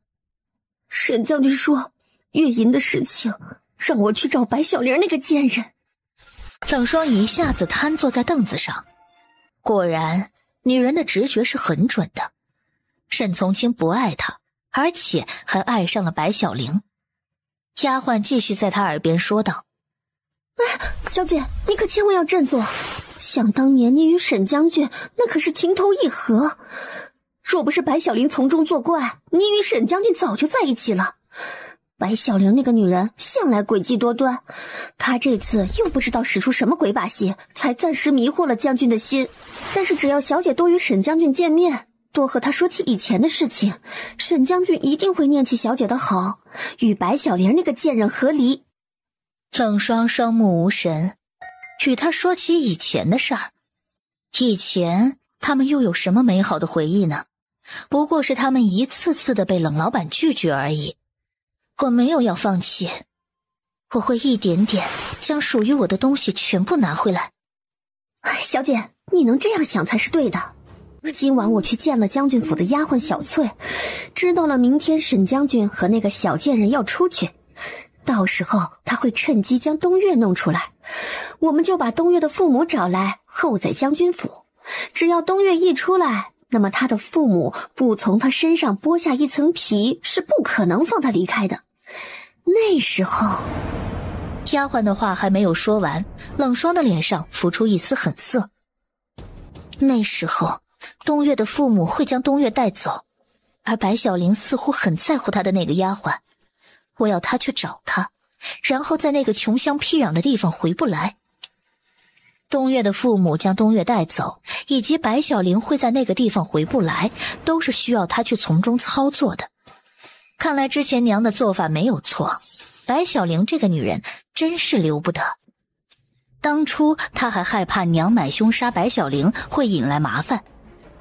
沈将军说月银的事情让我去找白小玲那个贱人。冷霜一下子瘫坐在凳子上。果然，女人的直觉是很准的。沈从清不爱她，而且还爱上了白小玲。丫鬟继续在她耳边说道：小姐，你可千万要振作，想当年你与沈将军那可是情投意合，若不是白小玲从中作怪，你与沈将军早就在一起了。白小玲那个女人向来诡计多端，她这次又不知道使出什么鬼把戏，才暂时迷惑了将军的心。但是只要小姐多与沈将军见面，多和他说起以前的事情，沈将军一定会念起小姐的好，与白小玲那个贱人和离。冷霜双目无神，与他说起以前的事儿。以前他们又有什么美好的回忆呢？不过是他们一次次的被冷老板拒绝而已。我没有要放弃，我会一点点将属于我的东西全部拿回来。小姐，你能这样想才是对的。今晚我去见了将军府的丫鬟小翠，知道了明天沈将军和那个小贱人要出去，到时候他会趁机将东岳弄出来，我们就把东岳的父母找来候在将军府。只要东岳一出来，那么他的父母不从他身上剥下一层皮，是不可能放他离开的。那时候，丫鬟的话还没有说完，冷霜的脸上浮出一丝狠色。那时候，东岳的父母会将东岳带走，而白小玲似乎很在乎她的那个丫鬟。我要她去找她，然后在那个穷乡僻壤的地方回不来。东岳的父母将东岳带走，以及白小玲会在那个地方回不来，都是需要她去从中操作的。看来之前娘的做法没有错，白小玲这个女人真是留不得。当初她还害怕娘买凶杀白小玲会引来麻烦，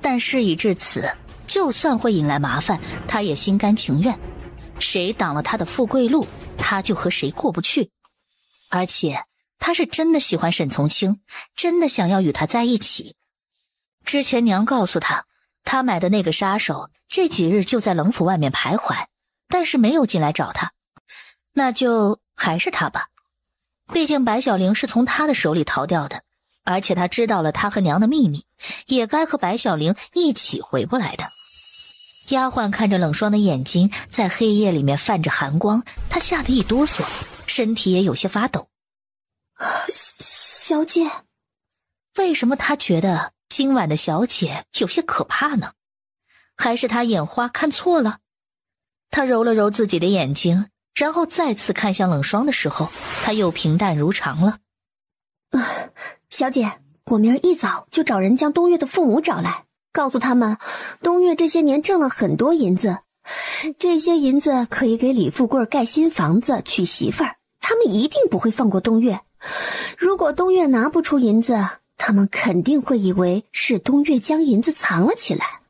但事已至此，就算会引来麻烦，她也心甘情愿。谁挡了她的富贵路，她就和谁过不去。而且她是真的喜欢沈从清，真的想要与他在一起。之前娘告诉她，她买的那个杀手这几日就在冷府外面徘徊，但是没有进来找她。那就还是他吧，毕竟白小玲是从他的手里逃掉的，而且他知道了他和娘的秘密，也该和白小玲一起回不来的。丫鬟看着冷霜的眼睛在黑夜里面泛着寒光，她吓得一哆嗦，身体也有些发抖。小姐，为什么她觉得今晚的小姐有些可怕呢？还是她眼花看错了？她揉了揉自己的眼睛，然后再次看向冷霜的时候，她又平淡如常了。小姐，我明儿一早就找人将东岳的父母找来，告诉他们东岳这些年挣了很多银子，这些银子可以给李富贵盖新房子娶媳妇儿，他们一定不会放过东岳。如果东岳拿不出银子，他们肯定会以为是东岳将银子藏了起来，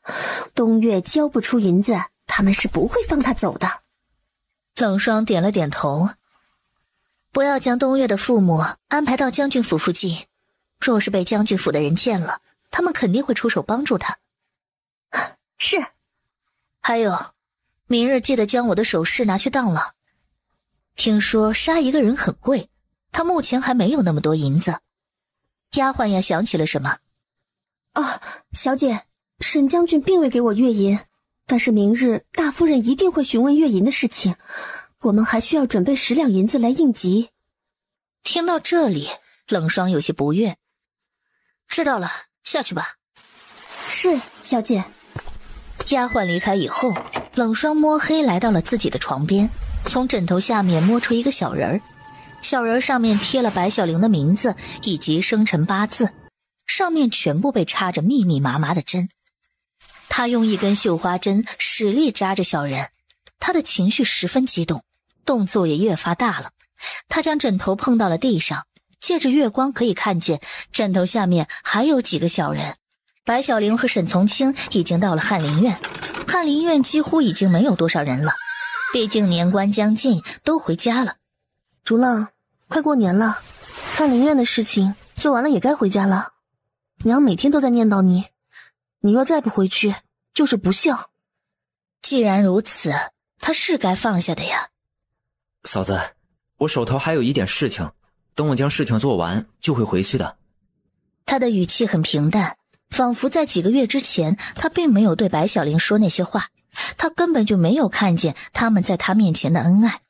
东岳交不出银子，他们是不会放他走的。冷霜点了点头，不要将东岳的父母安排到将军府附近，若是被将军府的人见了，他们肯定会出手帮助他。是。还有，明日记得将我的首饰拿去当了。听说杀一个人很贵，他目前还没有那么多银子。丫鬟也想起了什么。小姐，沈将军并未给我月银，但是明日大夫人一定会询问月银的事情，我们还需要准备10两银子来应急。听到这里，冷霜有些不悦。知道了，下去吧。是，小姐。丫鬟离开以后，冷霜摸黑来到了自己的床边，从枕头下面摸出一个小人儿，小人上面贴了白小玲的名字以及生辰八字，上面全部被插着密密麻麻的针。他用一根绣花针使力扎着小人，他的情绪十分激动，动作也越发大了。他将枕头碰到了地上，借着月光可以看见枕头下面还有几个小人。白小玲和沈从清已经到了翰林院，翰林院几乎已经没有多少人了，毕竟年关将近，都回家了。竹浪，快过年了，翰林院的事情做完了也该回家了。娘每天都在念叨你，你若再不回去，就是不孝。既然如此，他是该放下的呀。嫂子，我手头还有一点事情，等我将事情做完就会回去的。他的语气很平淡，仿佛在几个月之前他并没有对白小玲说那些话，他根本就没有看见他们在他面前的恩爱。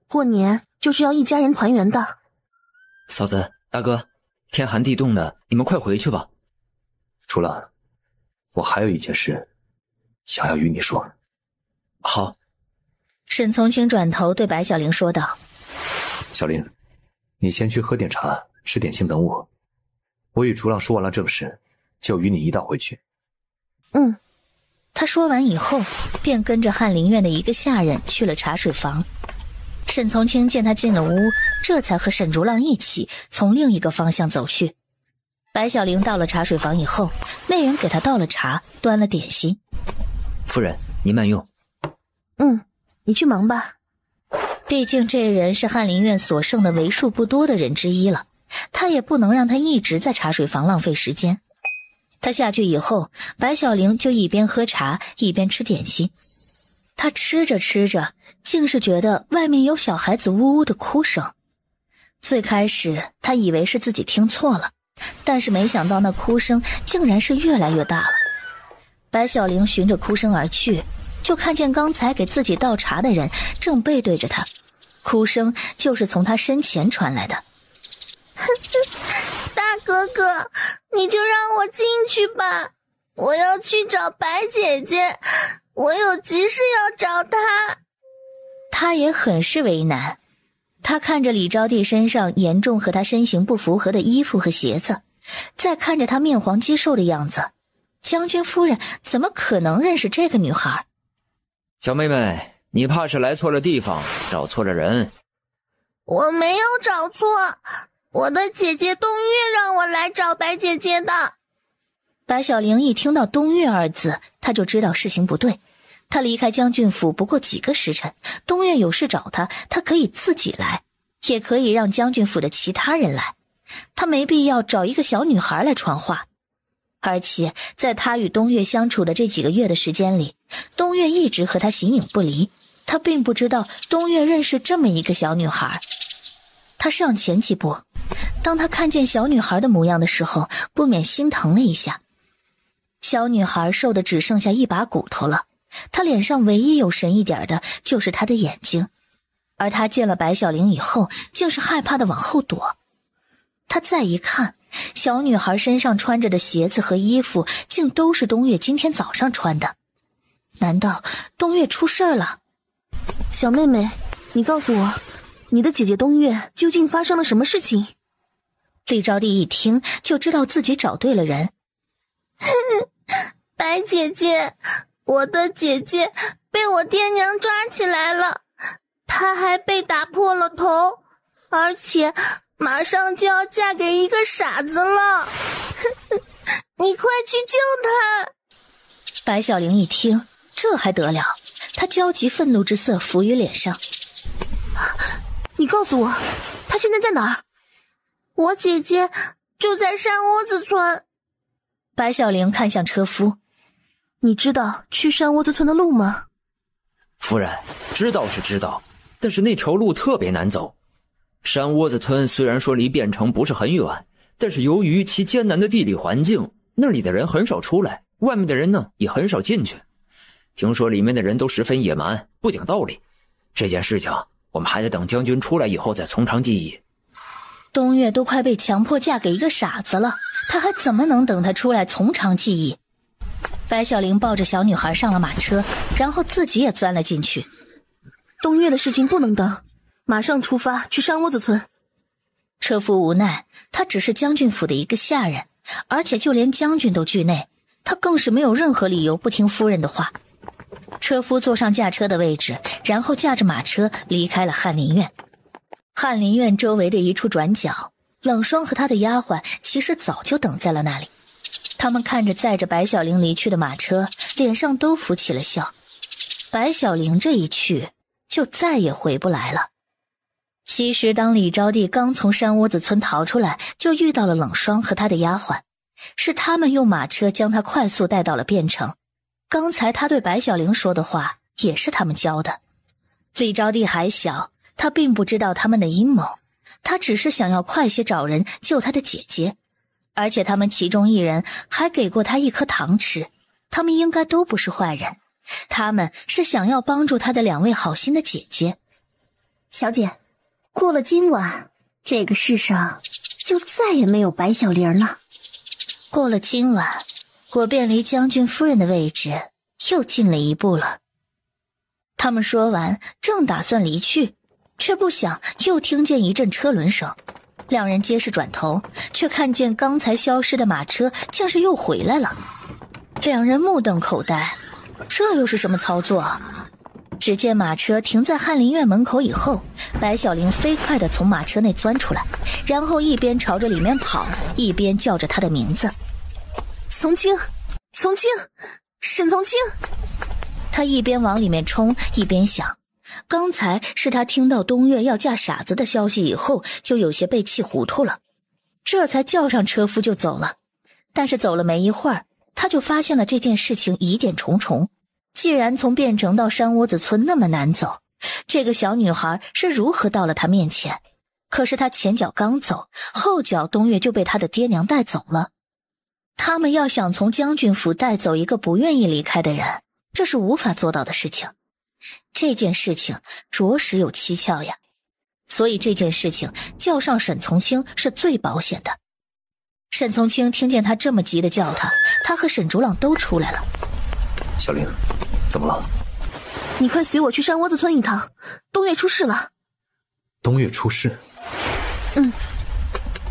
过年就是要一家人团圆的。嫂子，大哥，天寒地冻的，你们快回去吧。楚浪，我还有一件事想要与你说。好。沈从清转头对白小玲说道：小玲，你先去喝点茶，吃点心等我。我与楚浪说完了正事，就与你一道回去。他说完以后，便跟着翰林院的一个下人去了茶水房。沈从清见他进了屋，这才和沈竹浪一起从另一个方向走去。白小玲到了茶水房以后，那人给他倒了茶，端了点心。夫人，您慢用。你去忙吧。毕竟这人是翰林院所剩的为数不多的人之一了，他也不能让他一直在茶水房浪费时间。他下去以后，白小玲就一边喝茶一边吃点心。他吃着吃着，竟是觉得外面有小孩子呜呜的哭声。最开始他以为是自己听错了，但是没想到那哭声竟然是越来越大了。白小玲循着哭声而去，就看见刚才给自己倒茶的人正背对着他，哭声就是从他身前传来的。大哥哥，你就让我进去吧，我要去找白姐姐，我有急事要找她。他也很是为难，他看着李招娣身上严重和他身形不符合的衣服和鞋子，再看着他面黄肌瘦的样子，将军夫人怎么可能认识这个女孩？小妹妹，你怕是来错了地方，找错了人。我没有找错，我的姐姐冬月让我来找白姐姐的。白小玲一听到冬月二字，她就知道事情不对。她离开将军府不过几个时辰，冬月有事找她，她可以自己来，也可以让将军府的其他人来，她没必要找一个小女孩来传话。而且在她与冬月相处的这几个月的时间里，冬月一直和她形影不离，她并不知道冬月认识这么一个小女孩。她上前几步，当她看见小女孩的模样的时候，不免心疼了一下。小女孩瘦得只剩下一把骨头了，她脸上唯一有神一点的就是她的眼睛，而她见了白小玲以后，竟是害怕的往后躲。她再一看，小女孩身上穿着的鞋子和衣服竟都是冬月今天早上穿的。难道冬月出事了？小妹妹，你告诉我，你的姐姐冬月究竟发生了什么事情？李招娣一听就知道自己找对了人。白姐姐，我的姐姐被我爹娘抓起来了，她还被打破了头，而且马上就要嫁给一个傻子了。你快去救她！白小玲一听，这还得了？她焦急愤怒之色浮于脸上。你告诉我，她现在在哪儿？我姐姐就在山窝子村。白小玲看向车夫，你知道去山窝子村的路吗？夫人，知道是知道，但是那条路特别难走。山窝子村虽然说离汴城不是很远，但是由于其艰难的地理环境，那里的人很少出来，外面的人呢也很少进去。听说里面的人都十分野蛮，不讲道理。这件事情我们还得等将军出来以后再从长计议。冬月都快被强迫嫁给一个傻子了，他还怎么能等他出来从长计议？白小玲抱着小女孩上了马车，然后自己也钻了进去。冬月的事情不能等，马上出发去山窝子村。车夫无奈，他只是将军府的一个下人，而且就连将军都惧内，他更是没有任何理由不听夫人的话。车夫坐上驾车的位置，然后驾着马车离开了翰林院。翰林院周围的一处转角，冷霜和他的丫鬟其实早就等在了那里。他们看着载着白小玲离去的马车，脸上都浮起了笑。白小玲这一去，就再也回不来了。其实当李招娣刚从山窝子村逃出来，就遇到了冷霜和他的丫鬟，是他们用马车将他快速带到了汴城。刚才他对白小玲说的话也是他们教的。李招娣还小，他并不知道他们的阴谋，他只是想要快些找人救他的姐姐，而且他们其中一人还给过他一颗糖吃，他们应该都不是坏人，他们是想要帮助他的两位好心的姐姐。小姐，过了今晚，这个世上就再也没有白小玲了。过了今晚，我便离将军夫人的位置又近了一步了。他们说完，正打算离去，却不想又听见一阵车轮声。两人皆是转头，却看见刚才消失的马车竟是又回来了。两人目瞪口呆，这又是什么操作啊？只见马车停在翰林院门口以后，白小玲飞快地从马车内钻出来，然后一边朝着里面跑，一边叫着他的名字：从清，从清，沈从清。他一边往里面冲，一边想，刚才是他听到冬月要嫁傻子的消息以后，就有些被气糊涂了，这才叫上车夫就走了。但是走了没一会儿，他就发现了这件事情疑点重重。既然从汴城到山窝子村那么难走，这个小女孩是如何到了他面前？可是他前脚刚走，后脚东岳就被他的爹娘带走了。他们要想从将军府带走一个不愿意离开的人，这是无法做到的事情。这件事情着实有蹊跷呀，所以这件事情叫上沈从清是最保险的。沈从清听见他这么急的叫他和沈竹朗都出来了。小玲，怎么了？你快随我去山窝子村一趟，东岳出事了。东岳出事？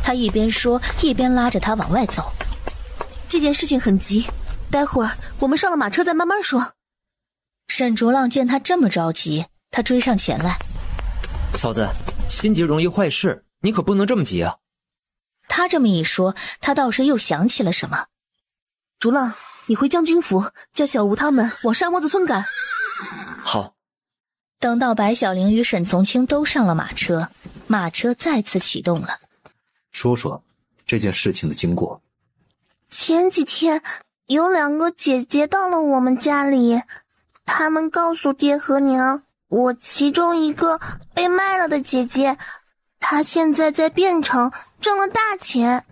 他一边说一边拉着他往外走。这件事情很急，待会儿我们上了马车再慢慢说。沈竹浪见他这么着急，他追上前来。嫂子，心急容易坏事，你可不能这么急啊。他这么一说，他倒是又想起了什么。竹浪，你回将军府，叫小吴他们往山窝子村赶。好。等到白小玲与沈从清都上了马车，马车再次启动了。说说这件事情的经过。前几天有2个姐姐到了我们家里，她们告诉爹和娘，我其中一个被卖了的姐姐，她现在在汴城挣了大钱，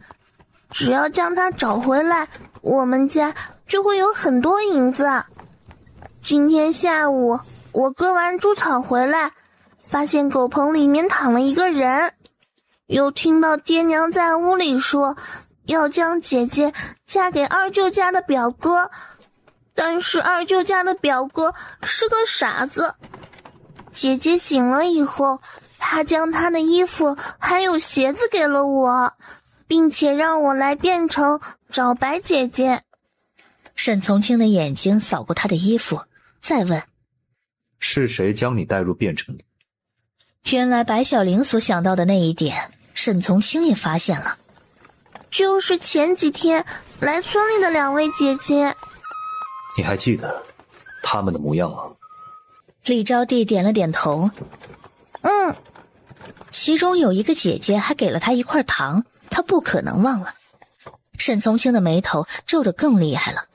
只要将她找回来，我们家就会有很多银子。今天下午我割完猪草回来，发现狗棚里面躺了一个人，又听到爹娘在屋里说要将姐姐嫁给二舅家的表哥，但是二舅家的表哥是个傻子。姐姐醒了以后，他将她的衣服还有鞋子给了我，并且让我来汴城找白姐姐。沈从清的眼睛扫过她的衣服，再问：是谁将你带入汴城的？原来白小玲所想到的那一点，沈从清也发现了。就是前几天来村里的2位姐姐。你还记得他们的模样吗？李招娣点了点头。其中有一个姐姐还给了他一块糖，他不可能忘了。沈从清的眉头皱得更厉害了。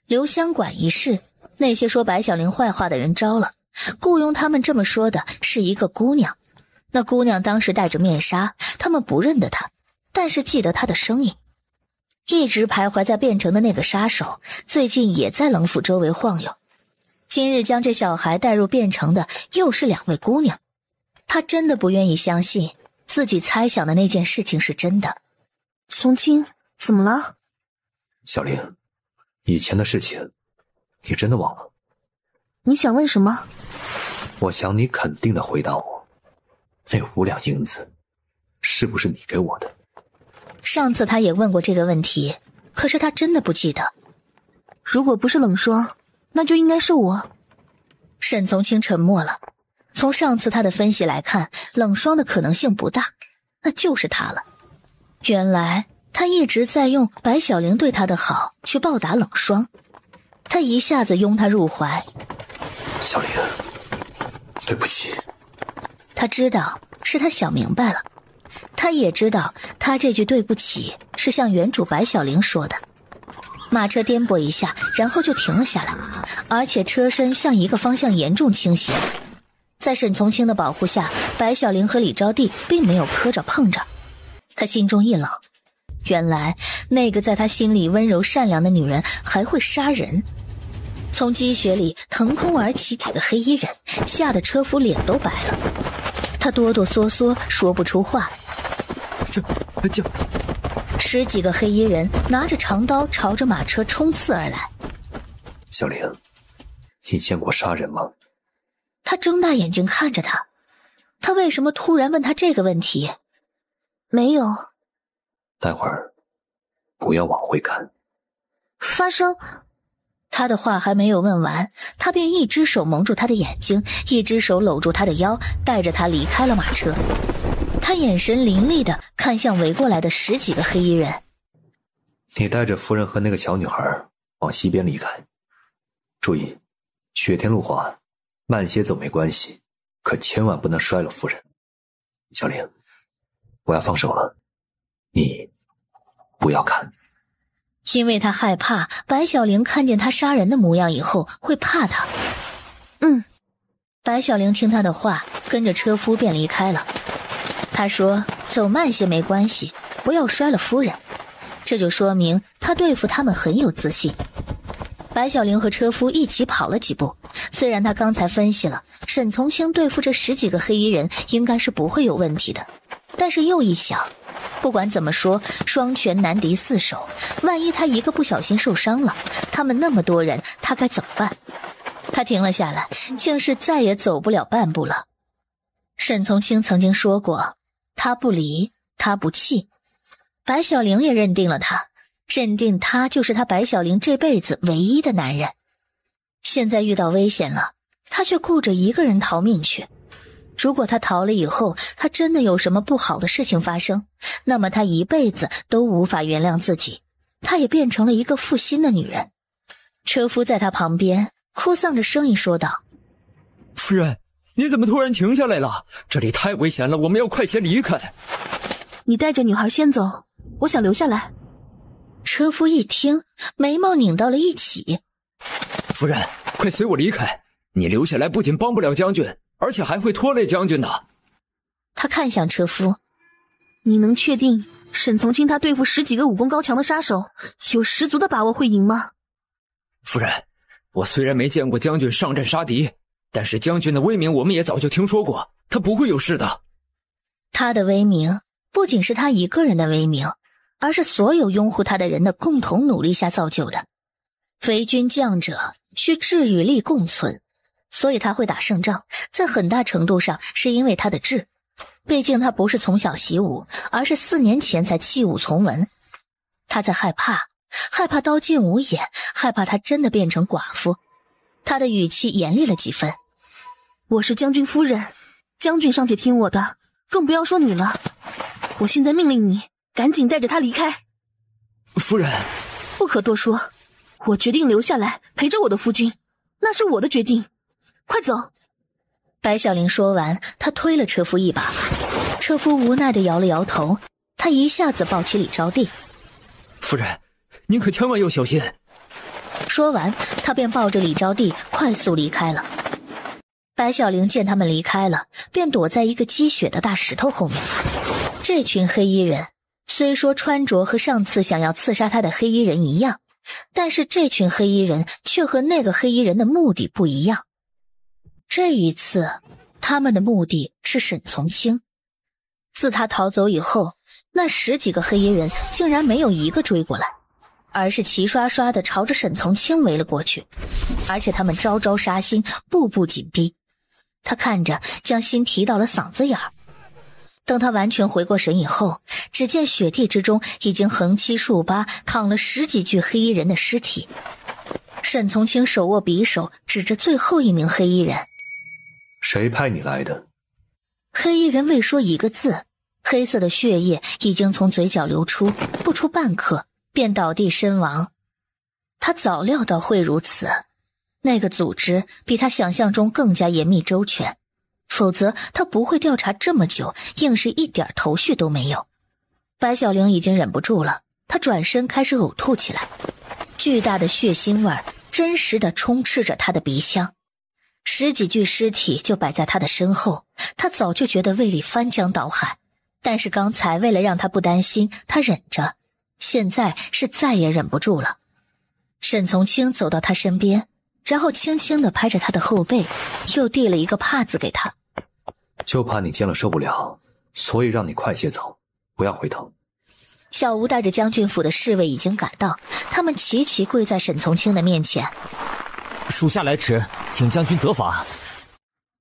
留香馆一事，那些说白小玲坏话的人招了，雇佣他们这么说的是一个姑娘。那姑娘当时戴着面纱，他们不认得她，但是记得她的声音。一直徘徊在汴城的那个杀手，最近也在冷府周围晃悠。今日将这小孩带入汴城的又是2位姑娘。他真的不愿意相信自己猜想的那件事情是真的。从清，怎么了？小玲，以前的事情你真的忘了？你想问什么？我想你肯定的回答我，那5两银子是不是你给我的？上次他也问过这个问题，可是他真的不记得。如果不是冷霜，那就应该是我。沈从清沉默了。从上次他的分析来看，冷霜的可能性不大，那就是他了。原来他一直在用白小玲对他的好去报答冷霜。他一下子拥她入怀。小玲，对不起。他知道是他想明白了，他也知道他这句对不起是向原主白小玲说的。马车颠簸一下，然后就停了下来，而且车身向一个方向严重倾斜。在沈从清的保护下，白小玲和李招娣并没有磕着碰着。他心中一冷，原来那个在他心里温柔善良的女人还会杀人。从积雪里腾空而起几个黑衣人，吓得车夫脸都白了。他哆哆嗦嗦说不出话。这10几个黑衣人拿着长刀朝着马车冲刺而来。小玲，你见过杀人吗？他睁大眼睛看着他，他为什么突然问他这个问题？没有。待会儿不要往回看。发生。他的话还没有问完，他便一只手蒙住他的眼睛，一只手搂住他的腰，带着他离开了马车。他眼神凌厉地看向围过来的10几个黑衣人。你带着夫人和那个小女孩往西边离开，注意，雪天路滑，慢些走没关系，可千万不能摔了夫人。小玲，我要放手了，你不要看。因为他害怕白小玲看见他杀人的模样以后会怕他。白小玲听他的话，跟着车夫便离开了。他说走慢些没关系，不要摔了夫人。这就说明他对付他们很有自信。白小玲和车夫一起跑了几步，虽然他刚才分析了沈从清对付这10几个黑衣人应该是不会有问题的，但是又一想，不管怎么说，双拳难敌4手，万一他一个不小心受伤了，他们那么多人，他该怎么办？他停了下来，竟是再也走不了半步了。沈从清曾经说过，他不离，他不弃。白小玲也认定了他，认定他就是他白小玲这辈子唯一的男人。现在遇到危险了，他却顾着一个人逃命去。如果他逃了以后，他真的有什么不好的事情发生，那么他一辈子都无法原谅自己，他也变成了一个负心的女人。车夫在他旁边哭丧着声音说道：夫人，你怎么突然停下来了？这里太危险了，我们要快些离开。你带着女孩先走，我想留下来。车夫一听，眉毛拧到了一起。夫人，快随我离开，你留下来不仅帮不了将军，而且还会拖累将军的。他看向车夫，你能确定沈从清他对付10几个武功高强的杀手，有10足的把握会赢吗？夫人，我虽然没见过将军上阵杀敌，但是将军的威名我们也早就听说过，他不会有事的。他的威名不仅是他一个人的威名，而是所有拥护他的人的共同努力下造就的。为军将者需智与力共存，所以他会打胜仗，在很大程度上是因为他的智。毕竟他不是从小习武，而是4年前才弃武从文。他在害怕刀剑无眼，害怕他真的变成寡妇。他的语气严厉了几分。我是将军夫人，将军尚且听我的，更不要说你了。我现在命令你赶紧带着他离开。夫人，不可多说，我决定留下来陪着我的夫君，那是我的决定，快走。白小玲说完，他推了车夫一把。车夫无奈地摇了摇头，他一下子抱起李招娣。夫人，您可千万要小心。说完，他便抱着李招娣快速离开了。白小玲见他们离开了，便躲在一个积雪的大石头后面。这群黑衣人虽说穿着和上次想要刺杀他的黑衣人一样，但是这群黑衣人却和那个黑衣人的目的不一样。这一次，他们的目的是沈从清。自他逃走以后，那10几个黑衣人竟然没有一个追过来，而是齐刷刷地朝着沈从清围了过去，而且他们招招杀心，步步紧逼。他看着将心提到了嗓子眼儿。等他完全回过神以后，只见雪地之中已经横七竖八躺了10几具黑衣人的尸体。沈从清手握匕首，指着最后一名黑衣人：谁派你来的？黑衣人未说一个字，黑色的血液已经从嘴角流出，不出半刻便倒地身亡。他早料到会如此，那个组织比他想象中更加严密周全，否则他不会调查这么久，硬是一点头绪都没有。白小玲已经忍不住了，她转身开始呕吐起来，巨大的血腥味真实地充斥着她的鼻腔。10几具尸体就摆在她的身后，她早就觉得胃里翻江倒海，但是刚才为了让她不担心，她忍着，现在是再也忍不住了。沈从清走到她身边，然后轻轻地拍着她的后背，又递了一个帕子给她。就怕你见了受不了，所以让你快些走，不要回头。小吴带着将军府的侍卫已经赶到，他们齐齐跪在沈从清的面前。属下来迟，请将军责罚。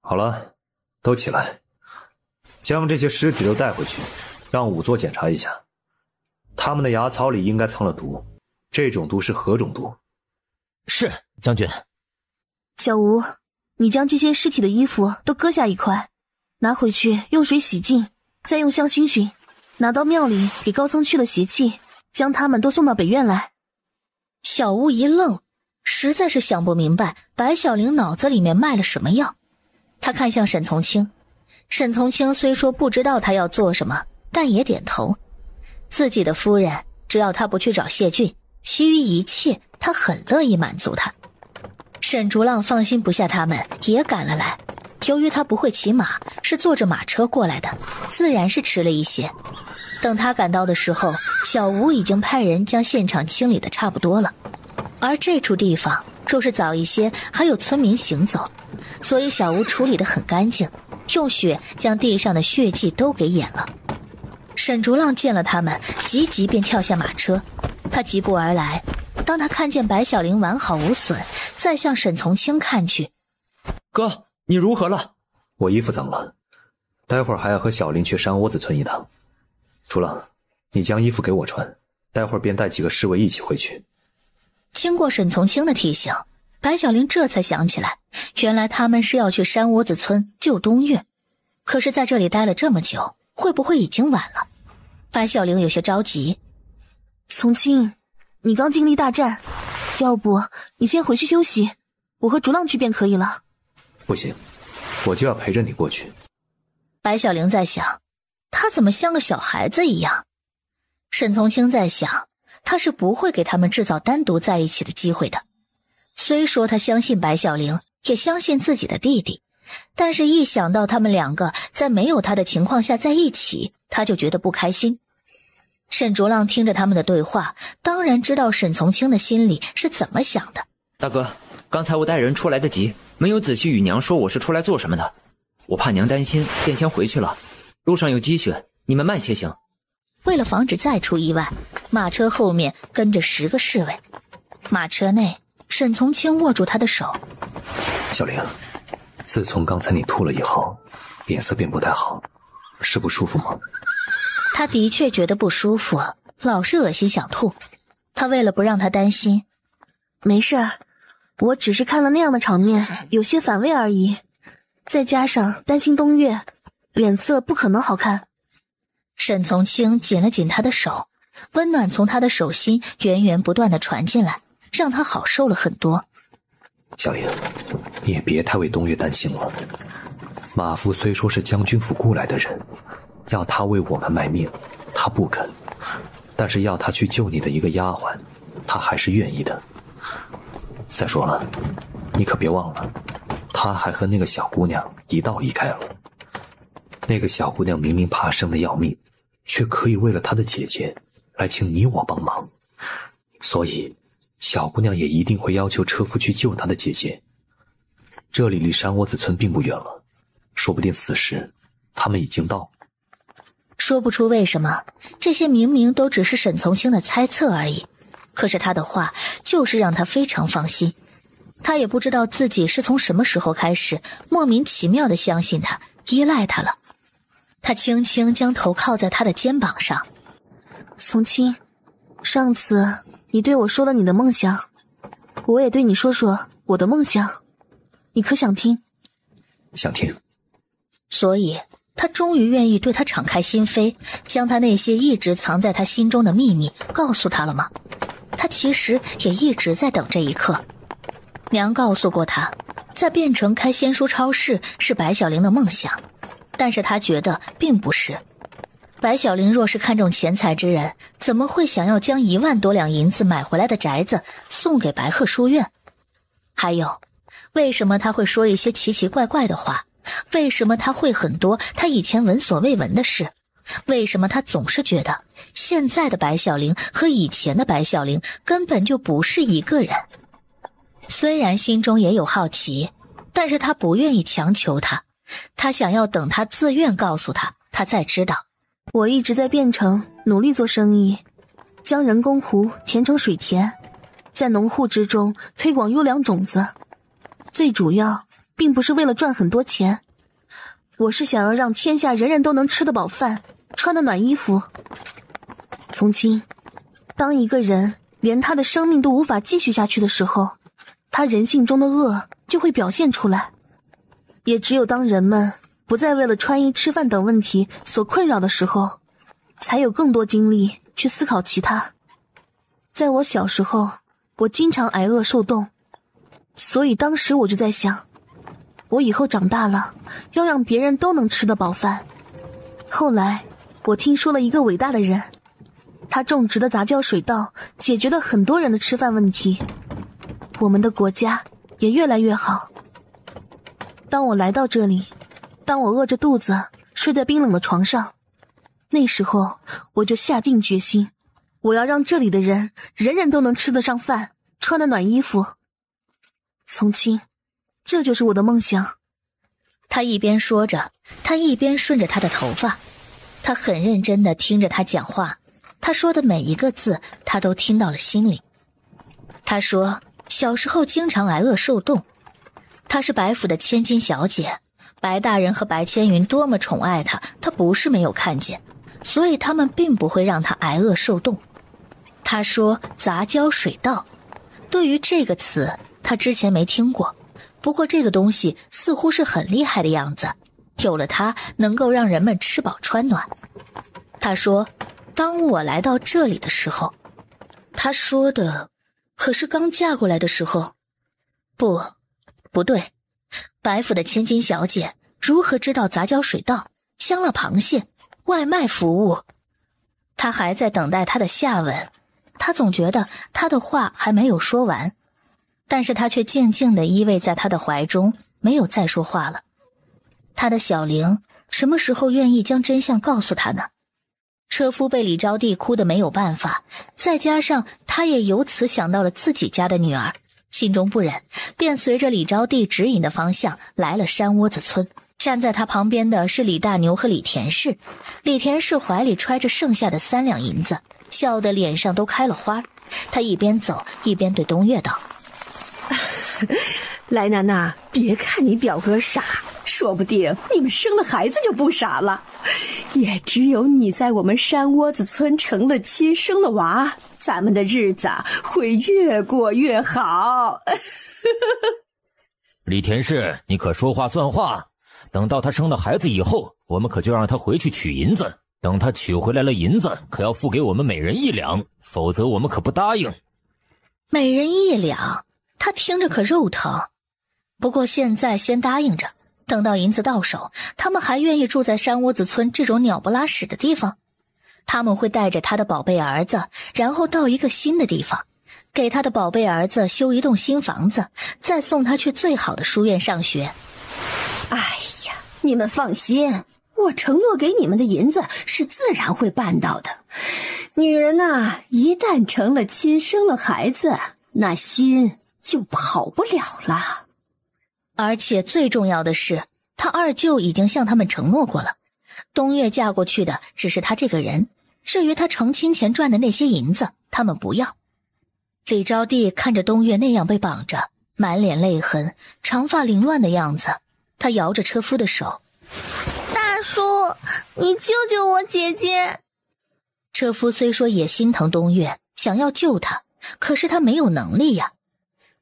好了，都起来，将这些尸体都带回去，让仵作检查一下。他们的牙槽里应该藏了毒，这种毒是何种毒？是，将军。小吴，你将这些尸体的衣服都割下一块，拿回去用水洗净，再用香熏熏，拿到庙里给高僧去了邪气，将他们都送到北院来。小吴一愣，实在是想不明白白小玲脑子里面卖了什么药。他看向沈从清，沈从清虽说不知道他要做什么，但也点头。自己的夫人只要他不去找谢俊，其余一切他很乐意满足他。沈竹浪放心不下他们，也赶了来。由于他不会骑马，是坐着马车过来的，自然是迟了一些。等他赶到的时候，小吴已经派人将现场清理的差不多了。而这处地方若是早一些，还有村民行走，所以小吴处理得很干净，用血将地上的血迹都给掩了。沈竹浪见了他们，急急便跳下马车。他疾步而来，当他看见白小玲完好无损，再向沈从清看去。哥，你如何了？我衣服脏了，待会儿还要和小林去山窝子村一趟。竹浪，你将衣服给我穿，待会儿便带几个侍卫一起回去。经过沈从清的提醒，白小玲这才想起来，原来他们是要去山窝子村救冬月。可是在这里待了这么久，会不会已经晚了？白小玲有些着急。从清，你刚经历大战，要不你先回去休息，我和竹浪去便可以了。不行，我就要陪着你过去。白小玲在想，他怎么像个小孩子一样？沈从清在想，他是不会给他们制造单独在一起的机会的。虽说他相信白小玲，也相信自己的弟弟，但是一想到他们两个在没有他的情况下在一起，他就觉得不开心。沈竹浪听着他们的对话，当然知道沈从清的心里是怎么想的。大哥，刚才我带人出来得急，没有仔细与娘说我是出来做什么的，我怕娘担心，便先回去了。路上有积雪，你们慢些行。为了防止再出意外，马车后面跟着10个侍卫。马车内，沈从清握住他的手。小玲，自从刚才你吐了以后，脸色便不太好，是不舒服吗？他的确觉得不舒服，老是恶心想吐。他为了不让他担心，没事，我只是看了那样的场面，有些反胃而已。再加上担心冬月，脸色不可能好看。沈从清紧了紧他的手，温暖从他的手心源源不断地传进来，让他好受了很多。小玲，你也别太为冬月担心了。马夫虽说是将军府雇来的人，要他为我们卖命，他不肯；但是要他去救你的一个丫鬟，他还是愿意的。再说了，你可别忘了，他还和那个小姑娘一道离开了。那个小姑娘明明怕生的要命，却可以为了她的姐姐来请你我帮忙，所以小姑娘也一定会要求车夫去救她的姐姐。这里离山窝子村并不远了，说不定此时他们已经到。说不出为什么，这些明明都只是沈从清的猜测而已，可是他的话就是让他非常放心。他也不知道自己是从什么时候开始莫名其妙地相信他，依赖他了。他轻轻将头靠在他的肩膀上。从清，上次你对我说了你的梦想，我也对你说说我的梦想，你可想听？想听。所以他终于愿意对他敞开心扉，将他那些一直藏在他心中的秘密告诉他了吗？他其实也一直在等这一刻。娘告诉过他，在汴城开仙书超市是白小玲的梦想，但是他觉得并不是。白小玲若是看重钱财之人，怎么会想要将1万多两银子买回来的宅子送给白鹤书院？还有，为什么他会说一些奇奇怪怪的话？为什么他会很多他以前闻所未闻的事？为什么他总是觉得现在的白小玲和以前的白小玲根本就不是一个人？虽然心中也有好奇，但是他不愿意强求他，他想要等他自愿告诉他，他才知道。我一直在汴城努力做生意，将人工湖填成水田，在农户之中推广优良种子。最主要并不是为了赚很多钱，我是想要让天下人人都能吃得饱饭，穿得暖衣服。从清，当一个人连他的生命都无法继续下去的时候，他人性中的恶就会表现出来。也只有当人们不再为了穿衣吃饭等问题所困扰的时候，才有更多精力去思考其他。在我小时候，我经常挨饿受冻，所以当时我就在想，我以后长大了要让别人都能吃得饱饭。后来我听说了一个伟大的人，他种植的杂交水稻解决了很多人的吃饭问题，我们的国家也越来越好。当我来到这里，当我饿着肚子睡在冰冷的床上，那时候我就下定决心，我要让这里的人人人都能吃得上饭，穿得暖衣服。从今，这就是我的梦想。他一边说着，他一边顺着他的头发，他很认真地听着他讲话，他说的每一个字他都听到了心里。他说小时候经常挨饿受冻，她是白府的千金小姐，白大人和白千云多么宠爱她，她不是没有看见，所以他们并不会让她挨饿受冻。他说杂交水稻，对于这个词他之前没听过，不过这个东西似乎是很厉害的样子，有了它能够让人们吃饱穿暖。他说当我来到这里的时候，他说的可是刚嫁过来的时候，不对，白府的千金小姐如何知道杂交水稻、香辣螃蟹、外卖服务？他还在等待他的下文，他总觉得他的话还没有说完，但是他却静静地依偎在他的怀中，没有再说话了。他的小玲什么时候愿意将真相告诉他呢？车夫被李招娣哭得没有办法，再加上他也由此想到了自己家的女儿，心中不忍，便随着李招娣指引的方向来了山窝子村。站在他旁边的是李大牛和李田氏，李田氏怀里揣着剩下的3两银子，笑得脸上都开了花。他一边走一边对东岳道：来娜娜，别看你表哥傻，说不定你们生了孩子就不傻了。也只有你在我们山窝子村成了亲，生了娃，咱们的日子会越过越好。李田氏，你可说话算话，等到他生了孩子以后，我们可就让他回去取银子，等他取回来了银子，可要付给我们每人1两，否则我们可不答应。每人1两，他听着可肉疼。不过现在先答应着，等到银子到手，他们还愿意住在山窝子村这种鸟不拉屎的地方。他们会带着他的宝贝儿子，然后到一个新的地方，给他的宝贝儿子修一栋新房子，再送他去最好的书院上学。哎呀，你们放心，我承诺给你们的银子是自然会办到的。女人呐，一旦成了亲，生了孩子，那心就跑不了了。而且最重要的是，他二舅已经向他们承诺过了，东岳嫁过去的只是他这个人，至于他成亲前赚的那些银子，他们不要。李招娣看着东岳那样被绑着，满脸泪痕，长发凌乱的样子，他摇着车夫的手：大叔，你救救我姐姐。车夫虽说也心疼东岳，想要救他，可是他没有能力呀。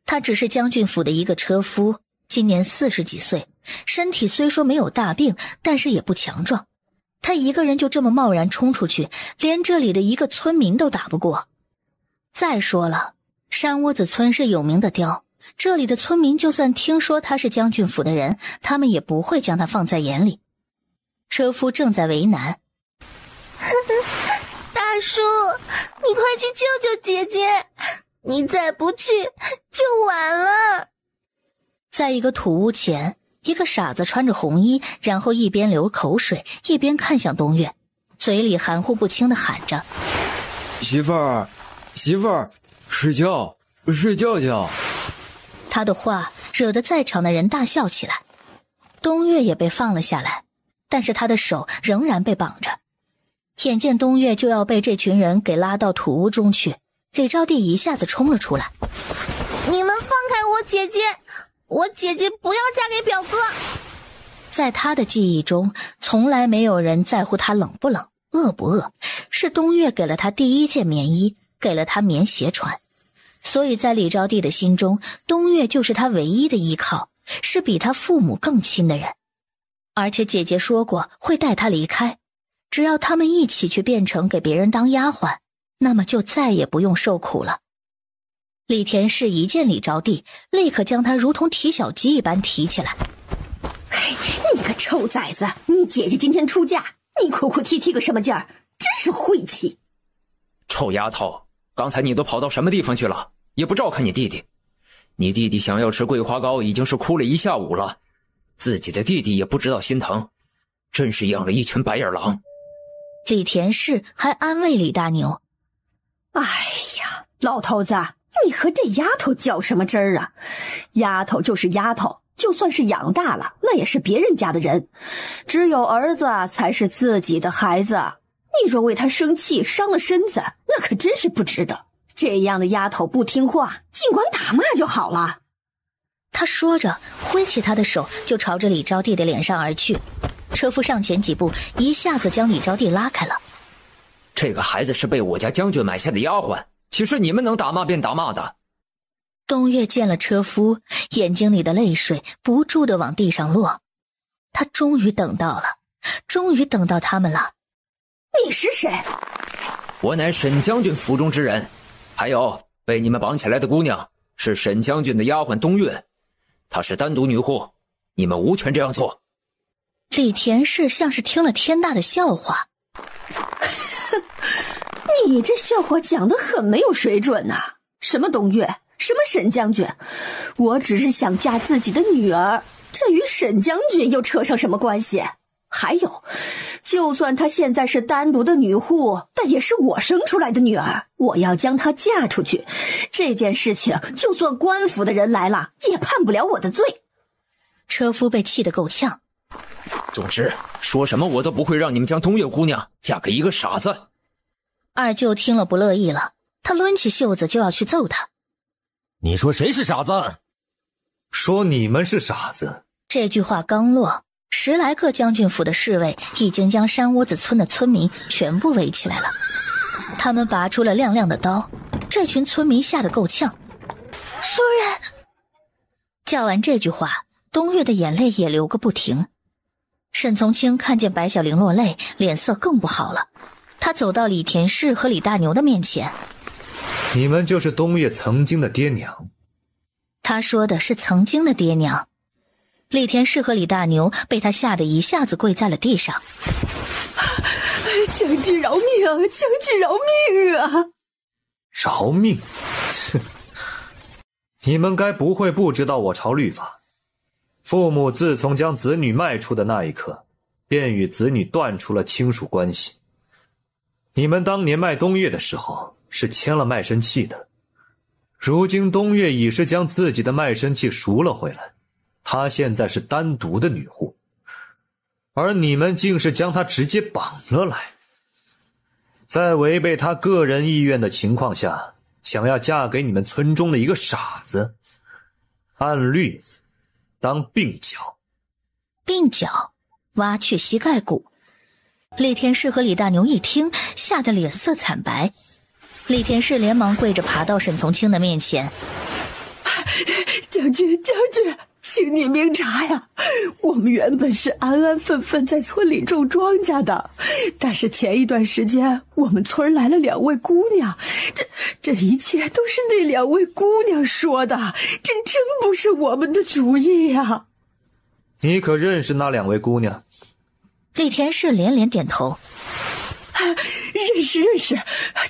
他只是将军府的一个车夫，今年40几岁，身体虽说没有大病，但是也不强壮。他一个人就这么贸然冲出去，连这里的一个村民都打不过。再说了，山窝子村是有名的刁，这里的村民就算听说他是将军府的人，他们也不会将他放在眼里。车夫正在为难。大叔，你快去救救姐姐，你再不去就晚了。在一个土屋前，一个傻子穿着红衣，然后一边流口水一边看向东岳，嘴里含糊不清地喊着：媳妇儿，媳妇儿，睡觉，睡觉觉。他的话惹得在场的人大笑起来。东岳也被放了下来，但是他的手仍然被绑着。眼见东岳就要被这群人给拉到土屋中去，李招娣一下子冲了出来：你们放开我姐姐，我姐姐不要嫁给表哥。在他的记忆中，从来没有人在乎他冷不冷、饿不饿，是东岳给了他第一件棉衣，给了他棉鞋穿。所以在李招娣的心中，东岳就是他唯一的依靠，是比他父母更亲的人。而且姐姐说过会带他离开，只要他们一起去变成给别人当丫鬟，那么就再也不用受苦了。李田氏一见李招娣，立刻将她如同提小鸡一般提起来：你个臭崽子，你姐姐今天出嫁，你哭哭啼啼个什么劲儿，真是晦气。臭丫头，刚才你都跑到什么地方去了？也不照看你弟弟。你弟弟想要吃桂花糕，已经是哭了一下午了，自己的弟弟也不知道心疼，真是养了一群白眼狼。李田氏还安慰李大牛：哎呀，老头子，你和这丫头较什么真儿啊？丫头就是丫头，就算是养大了，那也是别人家的人，只有儿子才是自己的孩子。你若为他生气，伤了身子，那可真是不值得。这样的丫头不听话，尽管打骂就好了。他说着，挥起他的手就朝着李招娣的脸上而去。车夫上前几步，一下子将李招娣拉开了。这个孩子是被我家将军买下的丫鬟，岂是你们能打骂便打骂的？东岳见了车夫，眼睛里的泪水不住地往地上落。他终于等到了，终于等到他们了。你是谁？我乃沈将军府中之人，还有被你们绑起来的姑娘是沈将军的丫鬟东岳，她是单独女户，你们无权这样做。李田氏像是听了天大的笑话。你这笑话讲得很没有水准呐！什么东岳，什么沈将军，我只是想嫁自己的女儿，这与沈将军又扯上什么关系？还有，就算她现在是单独的女户，但也是我生出来的女儿，我要将她嫁出去，这件事情就算官府的人来了，也判不了我的罪。车夫被气得够呛。总之，说什么我都不会让你们将东岳姑娘嫁给一个傻子。二舅听了不乐意了，他抡起袖子就要去揍他。你说谁是傻子？说你们是傻子。这句话刚落，10来个将军府的侍卫已经将山窝子村的村民全部围起来了。他们拔出了亮亮的刀，这群村民吓得够呛。夫人！叫完这句话，东岳的眼泪也流个不停。沈从清看见白小玲落泪，脸色更不好了。他走到李田氏和李大牛的面前。你们就是东岳曾经的爹娘。他说的是曾经的爹娘。李田氏和李大牛被他吓得一下子跪在了地上。将军饶命，将军饶命啊！饶命？哼！你们该不会不知道我朝律法。父母自从将子女卖出的那一刻，便与子女断除了亲属关系。你们当年卖东岳的时候是签了卖身契的，如今东岳已是将自己的卖身契赎了回来，她现在是单独的女户，而你们竟是将她直接绑了来，在违背她个人意愿的情况下，想要嫁给你们村中的一个傻子，按律当鬓角。鬓角，挖去膝盖骨。李田氏和李大牛一听，吓得脸色惨白。李田氏连忙跪着爬到沈从清的面前。将军，将军，请你明察呀！我们原本是安安分分在村里种庄稼的，但是前一段时间我们村来了2位姑娘，这一切都是那2位姑娘说的，这真不是我们的主意呀！你可认识那2位姑娘？李田氏连连点头。认识认识，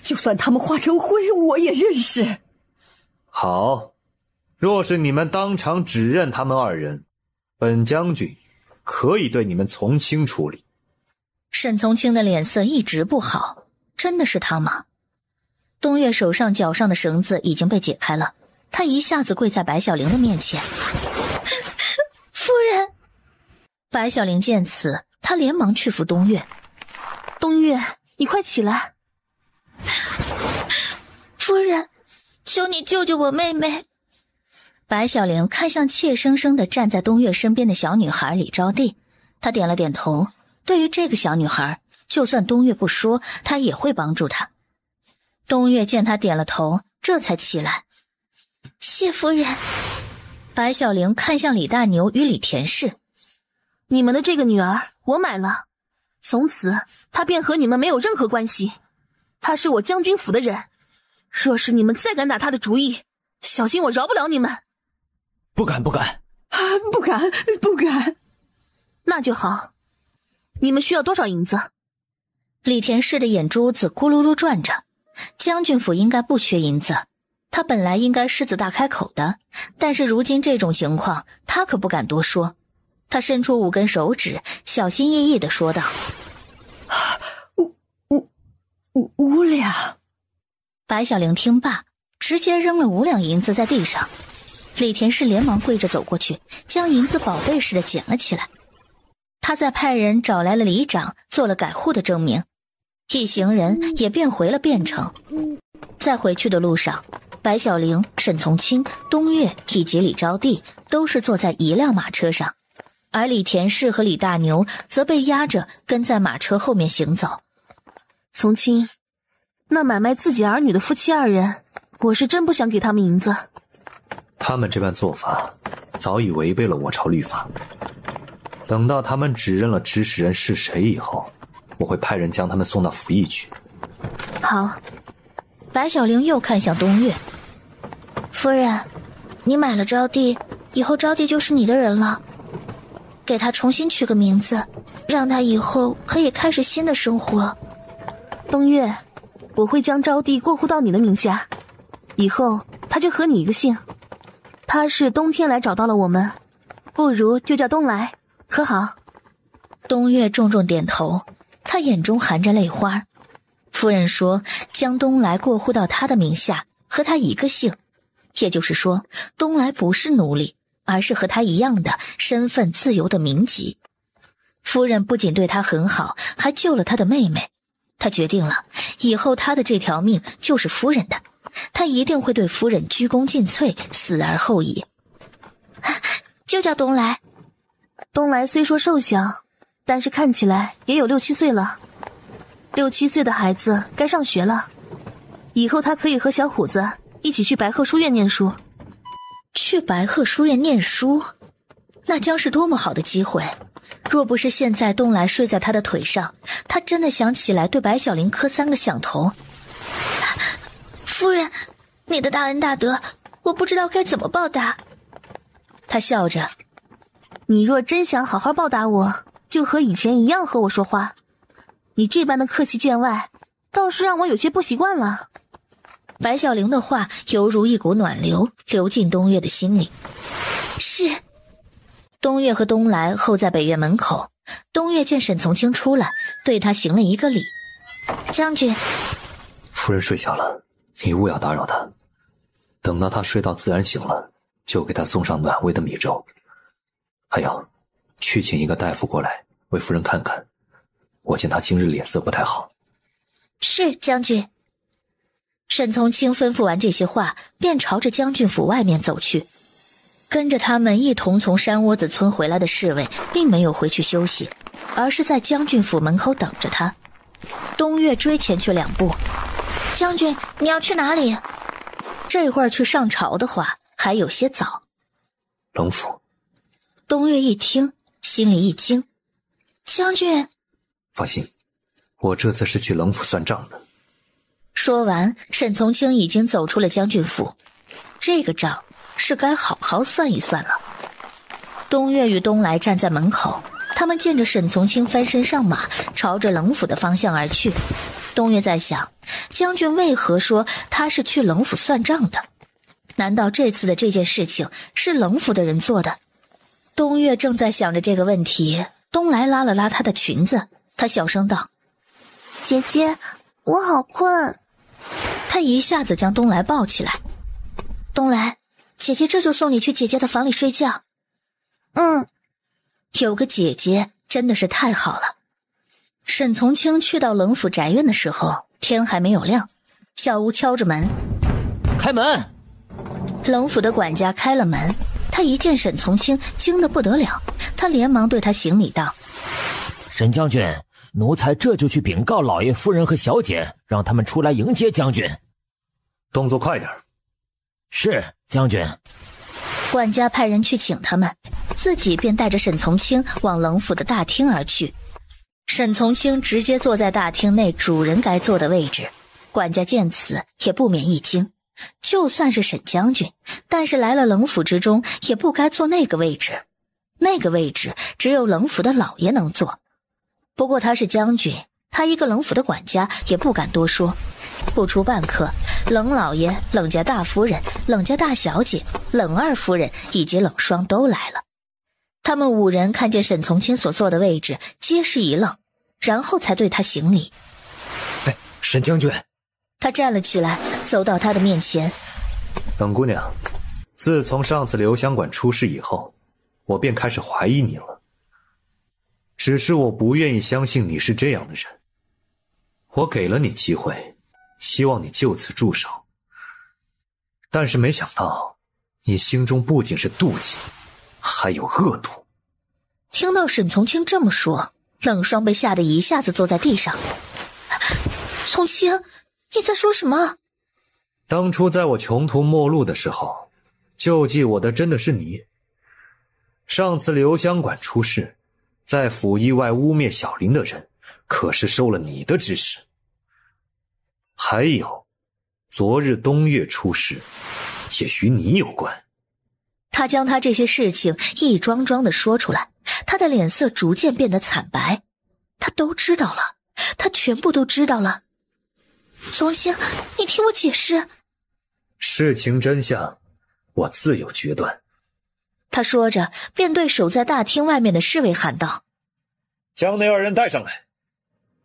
就算他们化成灰，我也认识。好，若是你们当场指认他们2人，本将军可以对你们从轻处理。沈从清的脸色一直不好，真的是他吗？东岳手上脚上的绳子已经被解开了，他一下子跪在白小玲的面前。夫人！白小玲见此，她连忙去扶东岳。东岳，你快起来！夫人，求你救救我妹妹！白小玲看向怯生生地站在东岳身边的小女孩李招娣，她点了点头。对于这个小女孩，就算东岳不说，她也会帮助她。东岳见她点了头，这才起来。谢夫人。白小玲看向李大牛与李田氏。你们的这个女儿我买了，从此她便和你们没有任何关系。她是我将军府的人，若是你们再敢打她的主意，小心我饶不了你们。不敢不敢。不敢不敢。那就好。你们需要多少银子？李田氏的眼珠子咕噜噜转着，将军府应该不缺银子，他本来应该狮子大开口的，但是如今这种情况，他可不敢多说。他伸出5根手指，小心翼翼地说道：“5两。”白小玲听罢，直接扔了5两银子在地上。李田氏连忙跪着走过去，将银子宝贝似的捡了起来。他再派人找来了里长，做了改户的证明，一行人也便回了汴城。在回去的路上，白小玲、沈从清、东岳以及李招娣都是坐在一辆马车上，而李田氏和李大牛则被押着跟在马车后面行走。从清，那买卖自己儿女的夫妻2人，我是真不想给他们银子。他们这般做法早已违背了我朝律法，等到他们指认了指使人是谁以后，我会派人将他们送到府邑去。好。白小玲又看向东岳：“夫人，你买了招娣，以后招娣就是你的人了。给她重新取个名字，让她以后可以开始新的生活。”东岳，我会将招娣过户到你的名下，以后她就和你一个姓。她是冬天来找到了我们，不如就叫冬来，可好？东岳重重点头，他眼中含着泪花。夫人说将东来过户到他的名下，和他一个姓，也就是说东来不是奴隶，而是和他一样的身份自由的民籍。夫人不仅对他很好，还救了他的妹妹。他决定了，以后他的这条命就是夫人的，他一定会对夫人鞠躬尽瘁，死而后已。就叫东来。东来虽说瘦小，但是看起来也有6、7岁了。6、7岁的孩子该上学了，以后他可以和小虎子一起去白鹤书院念书。去白鹤书院念书，那将是多么好的机会！若不是现在东来睡在他的腿上，他真的想起来对白小玲磕3个响头。夫人，你的大恩大德，我不知道该怎么报答。他笑着：“你若真想好好报答我，就和以前一样和我说话。你这般的客气见外，倒是让我有些不习惯了。”白小玲的话犹如一股暖流，流进东岳的心里。是。东岳和东来候在北院门口，东岳见沈从清出来，对他行了一个礼：“将军。”夫人睡下了，你勿要打扰她。等到她睡到自然醒了，就给她送上暖胃的米粥。还有，去请一个大夫过来为夫人看看，我见她今日脸色不太好。是，将军。沈从清吩咐完这些话，便朝着将军府外面走去。跟着他们一同从山窝子村回来的侍卫并没有回去休息，而是在将军府门口等着他。东岳追前去2步：“将军，你要去哪里？”这会儿去上朝的话还有些早。冷府。东岳一听，心里一惊：“将军。”放心，我这次是去冷府算账的。说完，沈从清已经走出了将军府，这个账是该好好算一算了。东岳与东来站在门口，他们见着沈从清翻身上马，朝着冷府的方向而去。东岳在想，将军为何说他是去冷府算账的？难道这次的这件事情是冷府的人做的？东岳正在想着这个问题，东来拉了拉他的裙子，他小声道：“姐姐，我好困。”他一下子将东来抱起来：“东来，姐姐这就送你去姐姐的房里睡觉。”“有个姐姐真的是太好了。”沈从清去到冷府宅院的时候，天还没有亮，小吴敲着门：“开门！”冷府的管家开了门，他一见沈从清，惊得不得了，他连忙对他行礼道：“沈将军，奴才这就去禀告老爷夫人和小姐，让他们出来迎接将军。”“动作快点。”“是，将军。”管家派人去请他们，自己便带着沈从清往冷府的大厅而去。沈从清直接坐在大厅内主人该坐的位置，管家见此也不免一惊，就算是沈将军，但是来了冷府之中也不该坐那个位置，那个位置只有冷府的老爷能坐。不过他是将军，他一个冷府的管家也不敢多说，不出半刻，冷老爷、冷家大夫人、冷家大小姐、冷二夫人以及冷霜都来了。他们5人看见沈从清所坐的位置，皆是一愣，然后才对他行礼。沈将军。他站了起来，走到他的面前。冷姑娘，自从上次留香馆出事以后，我便开始怀疑你了。只是我不愿意相信你是这样的人。我给了你机会，希望你就此住手。但是没想到，你心中不仅是妒忌，还有恶毒。听到沈从清这么说，冷霜被吓得一下子坐在地上。从清，你在说什么？当初在我穷途末路的时候，救济我的真的是你。上次留香馆出事，在府意外污蔑小林的人，可是受了你的指使。还有，昨日东岳出事，也与你有关。他将他这些事情一桩桩地说出来，他的脸色逐渐变得惨白。他都知道了，他全部都知道了。从清，你听我解释。事情真相，我自有决断。他说着，便对守在大厅外面的侍卫喊道：“将那2人带上来。”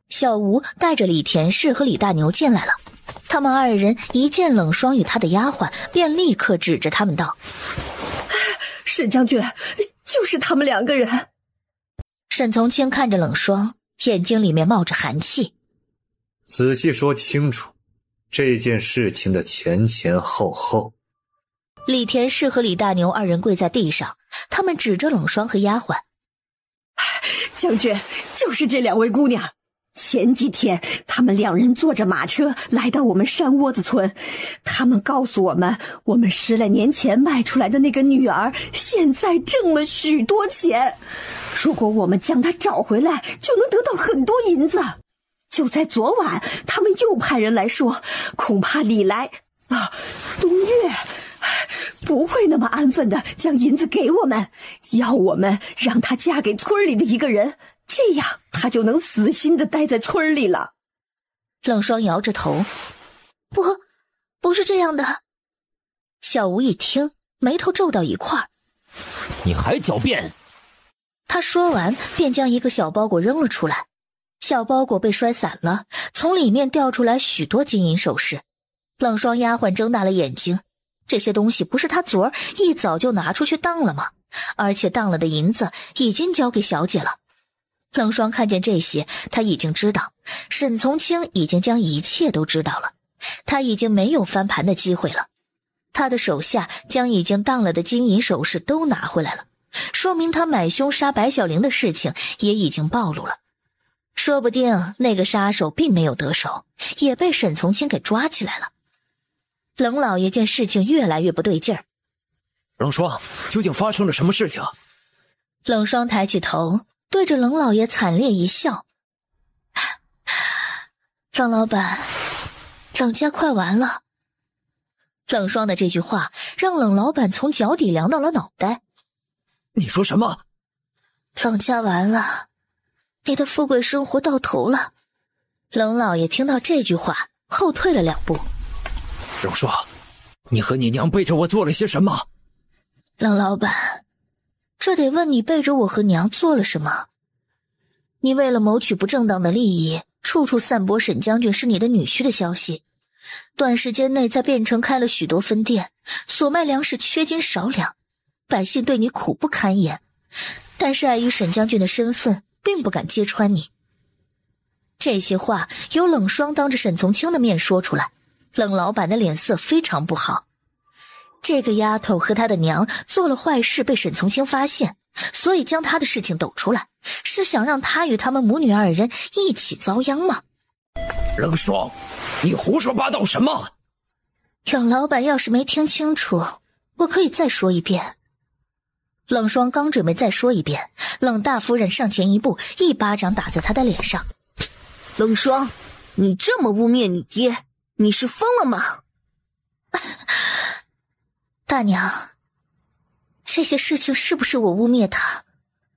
小吴带着李田氏和李大牛进来了。他们2人一见冷霜与他的丫鬟，便立刻指着他们道：“沈将军，就是他们2个人。”沈从清看着冷霜，眼睛里面冒着寒气。仔细说清楚这件事情的前前后后。李田氏和李大牛2人跪在地上，他们指着冷霜和丫鬟：“将军，就是这2位姑娘。前几天他们2人坐着马车来到我们山窝子村，他们告诉我们10来年前卖出来的那个女儿现在挣了许多钱，如果我们将她找回来，就能得到很多银子。就在昨晚，他们又派人来说，恐怕李来东岳不会那么安分的将银子给我们，要我们让她嫁给村里的一个人，这样她就能死心的待在村里了。”冷霜摇着头：“不是这样的。”小吴一听，眉头皱到一块儿：“你还狡辩！”他说完，便将一个小包裹扔了出来。小包裹被摔散了，从里面掉出来许多金银首饰。冷霜丫鬟睁大了眼睛，这些东西不是她昨儿一早就拿出去当了吗？而且当了的银子已经交给小姐了。冷霜看见这些，他已经知道沈从清已经将一切都知道了，他已经没有翻盘的机会了。他的手下将已经当了的金银首饰都拿回来了，说明他买凶杀白小玲的事情也已经暴露了。说不定那个杀手并没有得手，也被沈从清给抓起来了。冷老爷见事情越来越不对劲儿：“冷霜，究竟发生了什么事情？”冷霜抬起头，对着冷老爷惨烈一笑：“冷老板，冷家快完了。”冷霜的这句话让冷老板从脚底凉到了脑袋。“你说什么？”“冷家完了，你的富贵生活到头了。”冷老爷听到这句话，后退了2步。“冷霜，你和你娘背着我做了些什么？”“冷老板，这得问你背着我和娘做了什么。你为了谋取不正当的利益，处处散播沈将军是你的女婿的消息，短时间内在汴城开了许多分店，所卖粮食缺斤少两，百姓对你苦不堪言，但是碍于沈将军的身份，并不敢揭穿你。”这些话由冷霜当着沈从清的面说出来，冷老板的脸色非常不好。这个丫头和她的娘做了坏事，被沈从清发现，所以将她的事情抖出来，是想让她与他们母女2人一起遭殃吗？冷霜，你胡说八道什么？冷老板要是没听清楚，我可以再说一遍。冷霜刚准备再说一遍，冷大夫人上前一步，一巴掌打在他的脸上。冷霜，你这么污蔑你爹，你是疯了吗？大娘，这些事情是不是我污蔑他，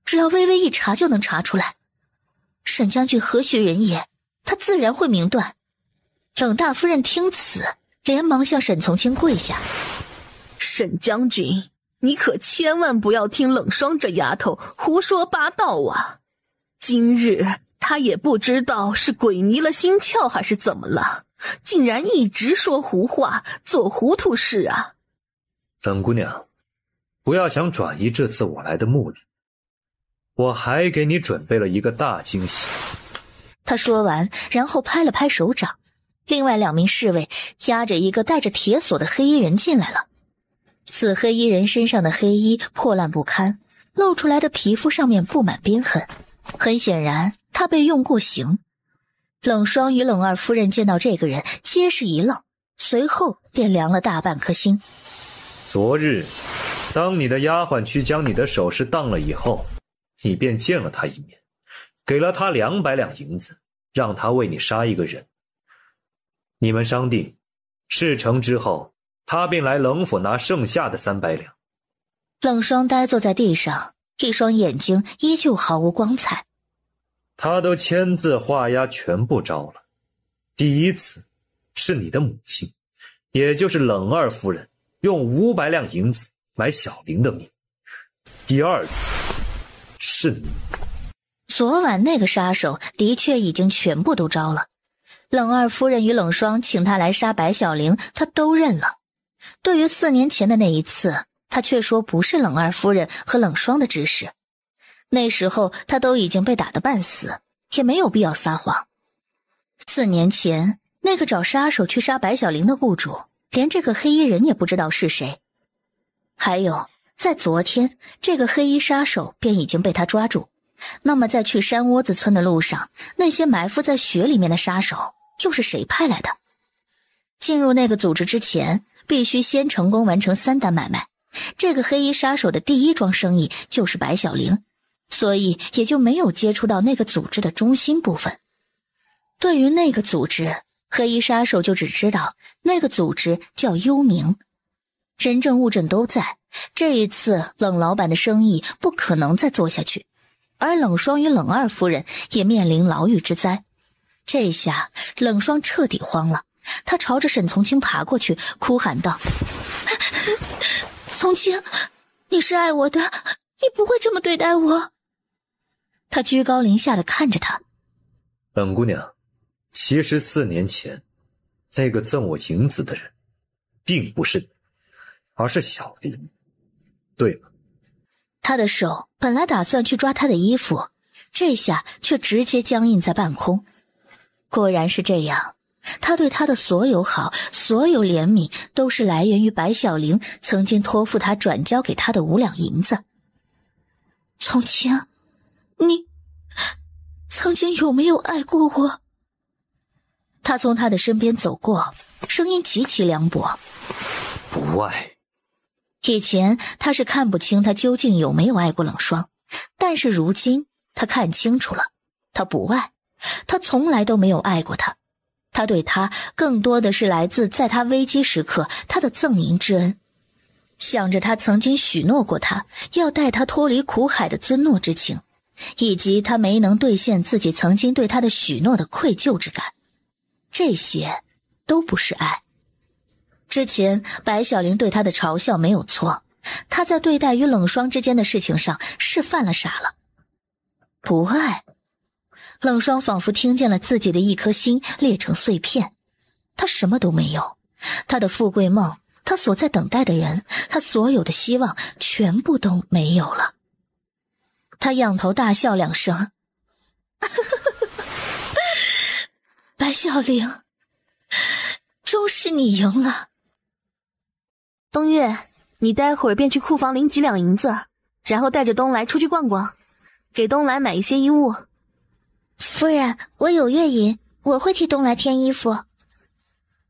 只要微微一查就能查出来。沈将军何许人也，他自然会明断。冷大夫人听此，连忙向沈从清跪下。沈将军，你可千万不要听冷霜这丫头胡说八道啊！今日她也不知道是鬼迷了心窍还是怎么了，竟然一直说胡话，做糊涂事啊！冷姑娘，不要想转移这次我来的目的，我还给你准备了一个大惊喜。他说完，然后拍了拍手掌，另外2名侍卫押着一个带着铁锁的黑衣人进来了。此黑衣人身上的黑衣破烂不堪，露出来的皮肤上面布满鞭痕，很显然他被用过刑。冷霜与冷二夫人见到这个人皆是一愣，随后便凉了大半颗心。昨日当你的丫鬟去将你的首饰当了以后，你便见了他一面，给了他200两银子，让他为你杀一个人。你们商定，事成之后他便来冷府拿剩下的300两。冷霜呆坐在地上，一双眼睛依旧毫无光彩。他都签字画押全部招了。第一次是你的母亲，也就是冷二夫人用500两银子买小玲的命。第二次是你。昨晚那个杀手的确已经全部都招了。冷二夫人与冷霜请他来杀白小玲，他都认了。对于4年前的那一次，他却说不是冷二夫人和冷霜的指使。那时候他都已经被打得半死，也没有必要撒谎。4年前那个找杀手去杀白小玲的雇主，连这个黑衣人也不知道是谁。还有在昨天，这个黑衣杀手便已经被他抓住。那么在去山窝子村的路上，那些埋伏在雪里面的杀手又是谁派来的？进入那个组织之前，必须先成功完成3单买卖。这个黑衣杀手的第一桩生意就是白小玲，所以也就没有接触到那个组织的中心部分。对于那个组织，黑衣杀手就只知道那个组织叫幽冥。人证物证都在，这一次冷老板的生意不可能再做下去，而冷霜与冷二夫人也面临牢狱之灾。这下冷霜彻底慌了，他朝着沈从清爬过去，哭喊道：从清，你是爱我的，你不会这么对待我。他居高临下的看着他。冷姑娘，其实4年前那个赠我银子的人并不是你，而是小林，对吗？他的手本来打算去抓他的衣服，这下却直接僵硬在半空。果然是这样，他对他的所有好，所有怜悯，都是来源于白小玲曾经托付他转交给他的5两银子。从清，你曾经有没有爱过我？他从他的身边走过，声音极其凉薄。不爱。以前他是看不清他究竟有没有爱过冷霜，但是如今他看清楚了，他不爱，他从来都没有爱过他。他对他更多的是来自在他危机时刻他的赠银之恩，想着他曾经许诺过他要带他脱离苦海的尊诺之情，以及他没能兑现自己曾经对他的许诺的愧疚之感。这些都不是爱。之前白小玲对他的嘲笑没有错，他在对待与冷霜之间的事情上是犯了傻了。不爱。冷霜仿佛听见了自己的一颗心裂成碎片，他什么都没有，他的富贵梦，他所在等待的人，他所有的希望全部都没有了。他仰头大笑2声白小玲，终是你赢了。东月，你待会儿便去库房领几两银子，然后带着东来出去逛逛，给东来买一些衣物。夫人，我有月银，我会替东来添衣服。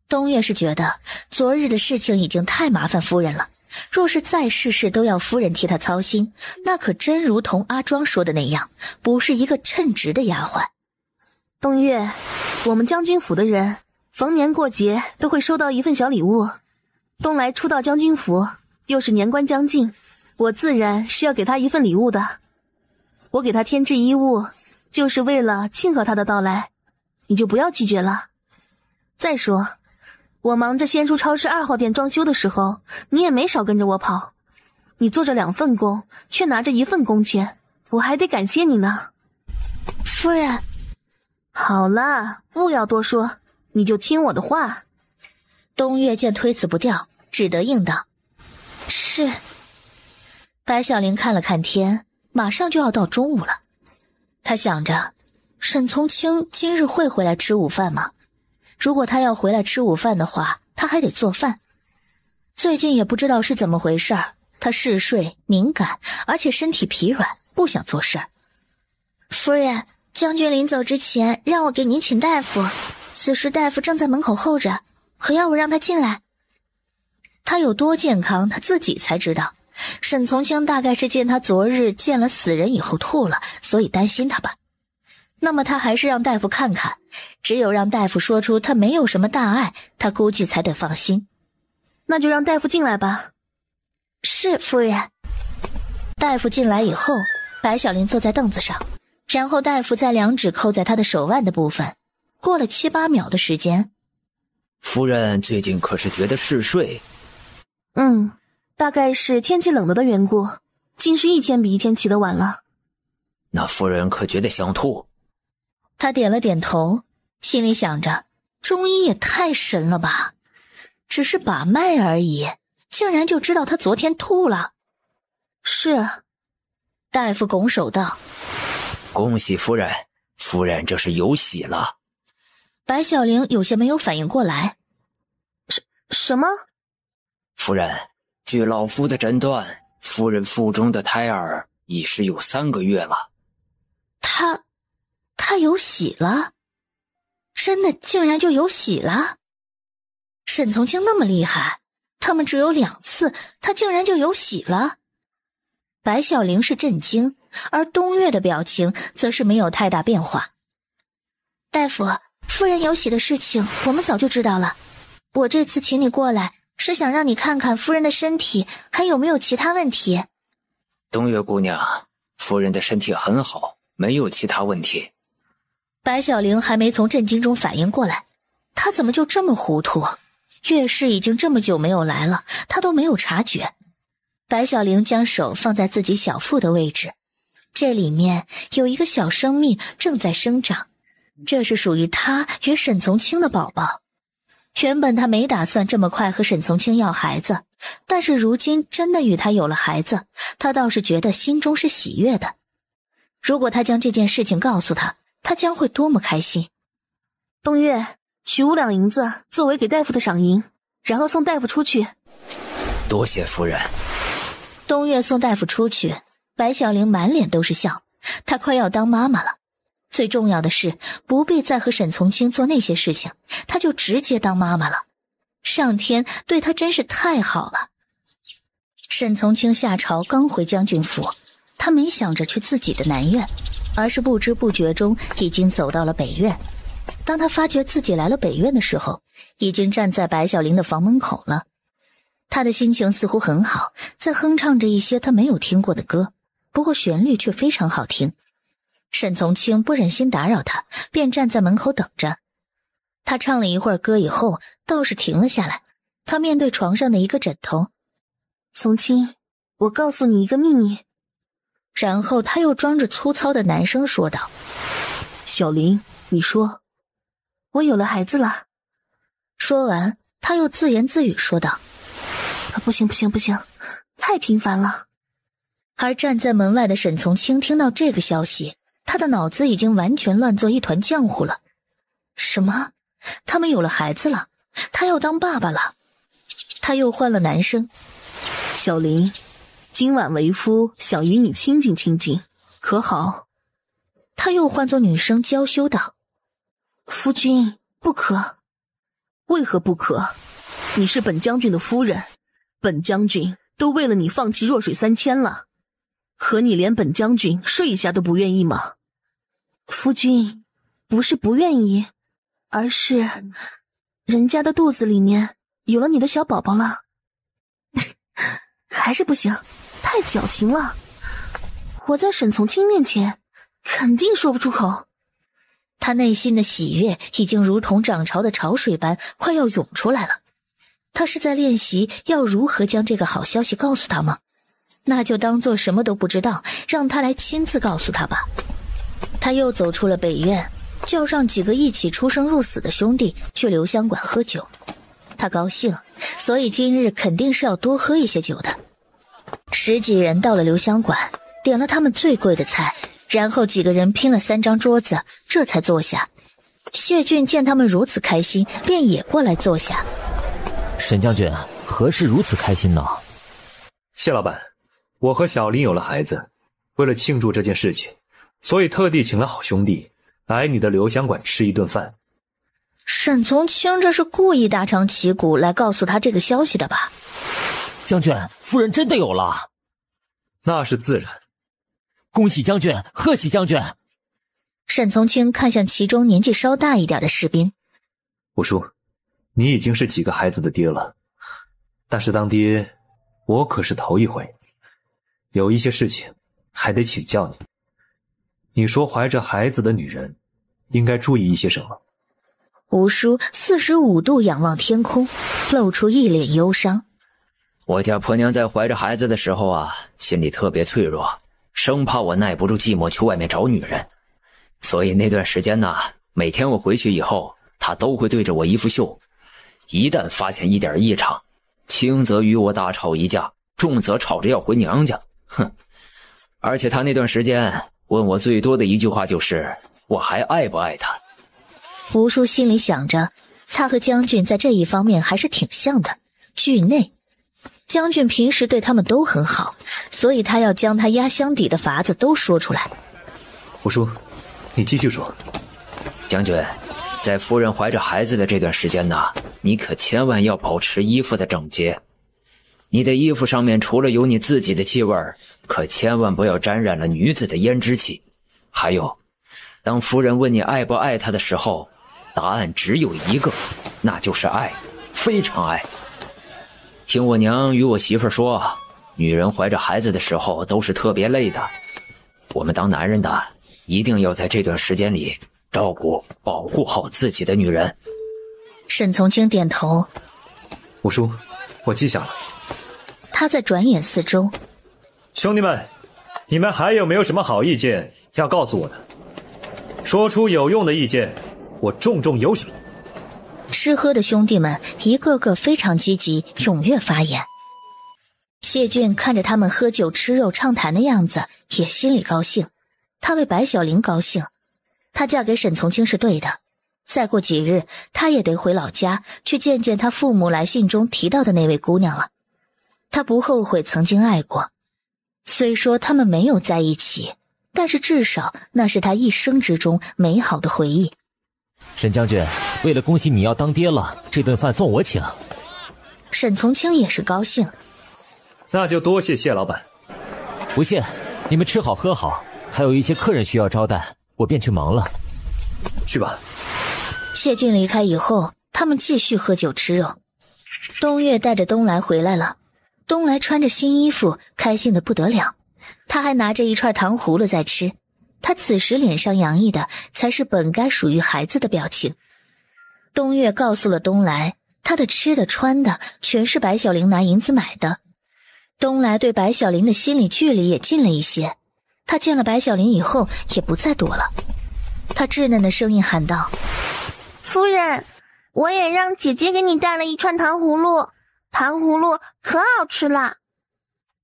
东月是觉得昨日的事情已经太麻烦夫人了，若是再事事都要夫人替他操心，那可真如同阿庄说的那样，不是一个称职的丫鬟。东月，我们将军府的人逢年过节都会收到一份小礼物，东来初到将军府，又是年关将近，我自然是要给他一份礼物的。我给他添置衣物，就是为了庆贺他的到来，你就不要拒绝了。再说，我忙着仙书超市2号店装修的时候，你也没少跟着我跑。你做着2份工，却拿着1份工钱，我还得感谢你呢。夫人，好了，不要多说，你就听我的话。东岳见推辞不掉，只得应道：是。白小玲看了看天，马上就要到中午了。她想着，沈从清今日会回来吃午饭吗？如果他要回来吃午饭的话，他还得做饭。最近也不知道是怎么回事儿，他嗜睡、敏感，而且身体疲软，不想做事。夫人，将军临走之前让我给您请大夫，此时大夫正在门口候着，可要我让他进来。他有多健康，他自己才知道。沈从清大概是见他昨日见了死人以后吐了，所以担心他吧。那么他还是让大夫看看，只有让大夫说出他没有什么大碍，他估计才得放心。那就让大夫进来吧。是，夫人。大夫进来以后，白小玲坐在凳子上，然后大夫在2指扣在他的手腕的部分，过了7、8秒的时间。夫人最近可是觉得嗜睡？大概是天气冷了的缘故，竟是一天比一天起得晚了。那夫人可觉得想吐？他点了点头，心里想着，中医也太神了吧，只是把脉而已，竟然就知道他昨天吐了。是。大夫拱手道：恭喜夫人，夫人这是有喜了。白小玲有些没有反应过来。什么？夫人，据老夫的诊断，夫人腹中的胎儿已是有3个月了。他有喜了？真的竟然就有喜了？沈从清那么厉害，他们只有2次，他竟然就有喜了？白小玲是震惊，而东岳的表情则是没有太大变化。大夫，夫人有喜的事情我们早就知道了，我这次请你过来是想让你看看夫人的身体还有没有其他问题。东岳姑娘，夫人的身体很好，没有其他问题。白小玲还没从震惊中反应过来，她怎么就这么糊涂？月氏已经这么久没有来了，她都没有察觉。白小玲将手放在自己小腹的位置，这里面有一个小生命正在生长，这是属于她与沈从清的宝宝。原本她没打算这么快和沈从清要孩子，但是如今真的与他有了孩子，她倒是觉得心中是喜悦的。如果她将这件事情告诉他，他将会多么开心。东岳，取5两银子作为给大夫的赏银，然后送大夫出去。多谢夫人。东岳送大夫出去，白小玲满脸都是笑，她快要当妈妈了。最重要的是，不必再和沈从清做那些事情，她就直接当妈妈了。上天对她真是太好了。沈从清下朝刚回将军府，他没想着去自己的南院，而是不知不觉中已经走到了北院。当他发觉自己来了北院的时候，已经站在白小玲的房门口了。他的心情似乎很好，在哼唱着一些他没有听过的歌，不过旋律却非常好听。沈从清不忍心打扰他，便站在门口等着。他唱了一会儿歌以后，倒是停了下来。他面对床上的一个枕头：从清，我告诉你一个秘密。然后他又装着粗糙的男声说道：小玲，你说。我有了孩子了。说完，他又自言自语说道：不行，太频繁了。而站在门外的沈从清听到这个消息，他的脑子已经完全乱作一团浆糊了。什么？他们有了孩子了？他要当爸爸了？他又换了男声：小玲，今晚为夫想与你亲近亲近，可好？他又换作女声娇羞道：夫君，不可。为何不可？你是本将军的夫人，本将军都为了你放弃弱水3千了，可你连本将军睡一下都不愿意吗？夫君，不是不愿意，而是人家的肚子里面有了你的小宝宝了。还是不行，太矫情了。我在沈从清面前肯定说不出口。他内心的喜悦已经如同涨潮的潮水般快要涌出来了。他是在练习要如何将这个好消息告诉他吗？那就当做什么都不知道，让他来亲自告诉他吧。他又走出了北院，叫上几个一起出生入死的兄弟去留香馆喝酒。他高兴，所以今日肯定是要多喝一些酒的。10几人到了留香馆，点了他们最贵的菜，然后几个人拼了3张桌子，这才坐下。谢俊见他们如此开心，便也过来坐下。沈将军，何事如此开心呢？谢老板，我和小林有了孩子，为了庆祝这件事情，所以特地请了好兄弟来你的留香馆吃一顿饭。沈从清这是故意大张旗鼓来告诉他这个消息的吧？将军，夫人真的有了。那是自然。恭喜将军，贺喜将军。沈从清看向其中年纪稍大一点的士兵。五叔，你已经是几个孩子的爹了，但是当爹，我可是头一回，有一些事情还得请教你。你说怀着孩子的女人应该注意一些什么？吴叔45度仰望天空，露出一脸忧伤。我家婆娘在怀着孩子的时候啊，心里特别脆弱，生怕我耐不住寂寞去外面找女人。所以那段时间呢，每天我回去以后，她都会对着我衣服秀。一旦发现一点异常，轻则与我大吵一架，重则吵着要回娘家。哼！而且她那段时间问我最多的一句话就是我还爱不爱她。吴叔心里想着，他和将军在这一方面还是挺像的，惧内。将军平时对他们都很好，所以他要将他压箱底的法子都说出来。吴叔，你继续说。将军，在夫人怀着孩子的这段时间呢，你可千万要保持衣服的整洁。你的衣服上面除了有你自己的气味，可千万不要沾染了女子的胭脂气。还有，当夫人问你爱不爱她的时候，答案只有一个，那就是爱，非常爱。听我娘与我媳妇说，女人怀着孩子的时候都是特别累的。我们当男人的一定要在这段时间里照顾保护好自己的女人。沈从清点头。五叔，我记下了。他在转眼四周。兄弟们，你们还有没有什么好意见要告诉我的？说出有用的意见，我重重有赏。吃喝的兄弟们一个个非常积极，踊跃发言。谢俊看着他们喝酒吃肉畅谈的样子，也心里高兴。他为白小玲高兴，她嫁给沈从清是对的。再过几日，他也得回老家去见见他父母来信中提到的那位姑娘了。他不后悔曾经爱过，虽说他们没有在一起，但是至少那是他一生之中美好的回忆。沈将军，为了恭喜你要当爹了，这顿饭送我请。沈从清也是高兴。那就多谢谢老板。不谢，你们吃好喝好，还有一些客人需要招待，我便去忙了。去吧。谢俊离开以后，他们继续喝酒吃肉。东岳带着东来回来了，东来穿着新衣服，开心得不得了。他还拿着一串糖葫芦在吃，他此时脸上洋溢的才是本该属于孩子的表情。东岳告诉了东来，他的吃的穿的全是白小玲拿银子买的。东来对白小玲的心理距离也近了一些，他见了白小玲以后也不再躲了。他稚嫩的声音喊道：夫人，我也让姐姐给你带了一串糖葫芦，糖葫芦可好吃了。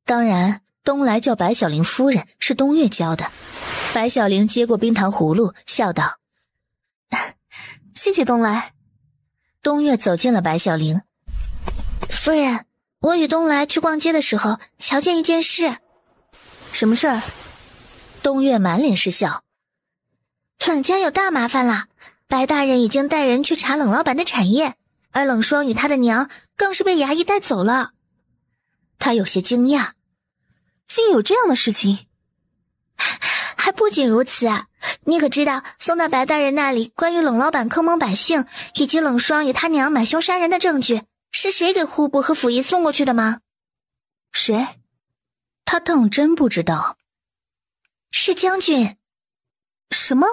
当然，东来叫白小玲夫人是东岳教的。白小玲接过冰糖葫芦，笑道：谢谢东来。东岳走进了白小玲。夫人，我与东来去逛街的时候瞧见一件事。什么事儿？东岳满脸是笑。冷家有大麻烦了，白大人已经带人去查冷老板的产业，而冷霜与他的娘更是被衙役带走了。他有些惊讶，竟有这样的事情。还不仅如此，你可知道送到白大人那里关于冷老板坑蒙百姓以及冷霜与他娘买凶杀人的证据是谁给户部和府尹送过去的吗？谁？他当真不知道。是将军。什么？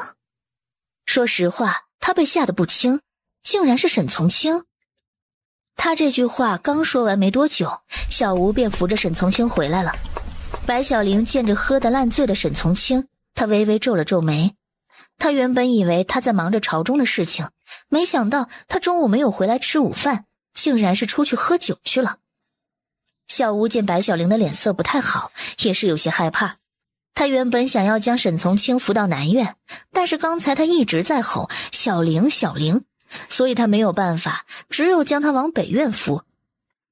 说实话，他被吓得不轻，竟然是沈从清。他这句话刚说完没多久，小吴便扶着沈从清回来了。白小玲见着喝得烂醉的沈从清，她微微皱了皱眉。她原本以为他在忙着朝中的事情，没想到他中午没有回来吃午饭，竟然是出去喝酒去了。小吴见白小玲的脸色不太好，也是有些害怕。他原本想要将沈从清扶到南院，但是刚才他一直在吼小玲小玲，所以他没有办法，只有将他往北院扶。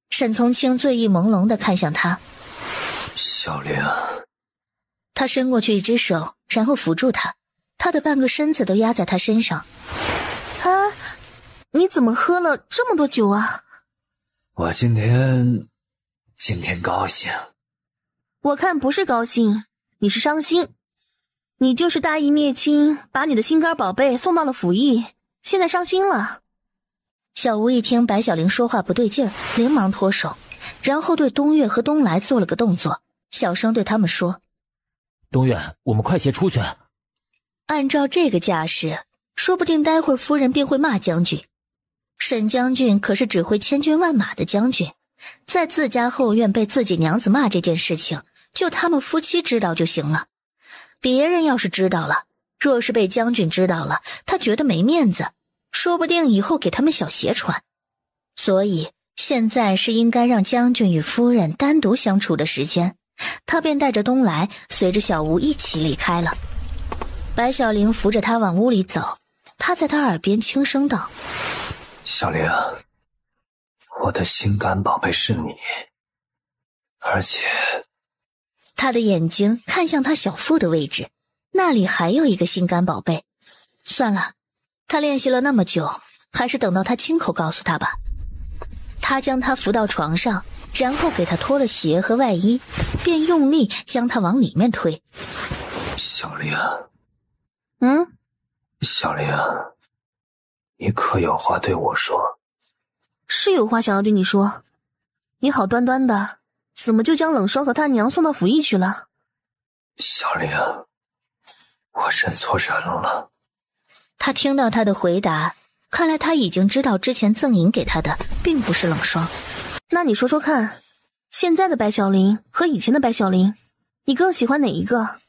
沈从清醉意朦胧地看向他，小玲。他伸过去一只手，然后扶住他，他的半个身子都压在他身上。啊，你怎么喝了这么多酒啊？我今天高兴。我看不是高兴，你是伤心。你就是大义灭亲，把你的心肝宝贝送到了府邑，现在伤心了。小吴一听白小玲说话不对劲儿，连忙脱手，然后对东岳和东来做了个动作，小声对他们说：东岳，我们快些出去。按照这个架势，说不定待会儿夫人便会骂将军。沈将军可是指挥千军万马的将军，在自家后院被自己娘子骂这件事情，就他们夫妻知道就行了。别人要是知道了，若是被将军知道了，他觉得没面子，说不定以后给他们小鞋穿。所以现在是应该让将军与夫人单独相处的时间，他便带着东来随着小吴一起离开了。白小玲扶着他往屋里走，他在他耳边轻声道：小玲，我的心肝宝贝是你，而且……他的眼睛看向他小腹的位置，那里还有一个心肝宝贝。算了，他练习了那么久，还是等到他亲口告诉他吧。他将他扶到床上，然后给他脱了鞋和外衣，便用力将他往里面推。小玲，小玲，你可有话对我说？是有话想要对你说。你好端端的，怎么就将冷霜和他娘送到府邑去了？小玲，我认错人了。他听到他的回答，看来他已经知道之前赠银给他的并不是冷霜。那你说说看，现在的白小玲和以前的白小玲，你更喜欢哪一个？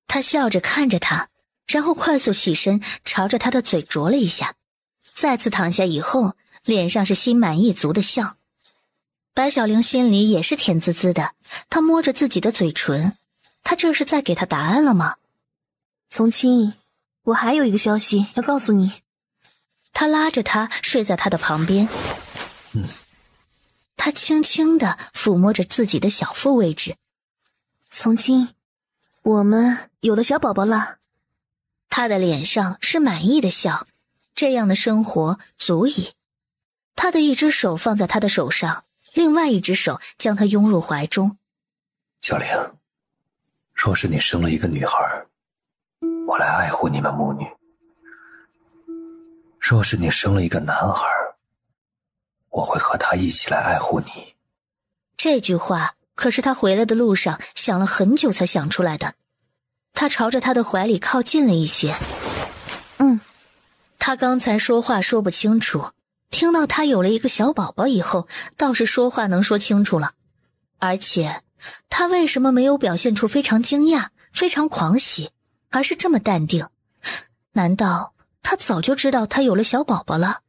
他笑着看着他，然后快速起身，朝着他的嘴啄了一下，再次躺下以后，脸上是心满意足的笑。白小玲心里也是甜滋滋的，她摸着自己的嘴唇，她这是在给他答案了吗？从清，我还有一个消息要告诉你。他拉着他睡在他的旁边。他轻轻地抚摸着自己的小腹位置。从清，我们有了小宝宝了。他的脸上是满意的笑，这样的生活足矣。他的一只手放在他的手上，另外一只手将他拥入怀中。小玲，若是你生了一个女孩，我来爱护你们母女；若是你生了一个男孩，我会和他一起来爱护你。这句话可是他回来的路上想了很久才想出来的。他朝着他的怀里靠近了一些。他刚才说话说不清楚，听到他有了一个小宝宝以后，倒是说话能说清楚了。而且他为什么没有表现出非常惊讶、非常狂喜，而是这么淡定？难道他早就知道他有了小宝宝了？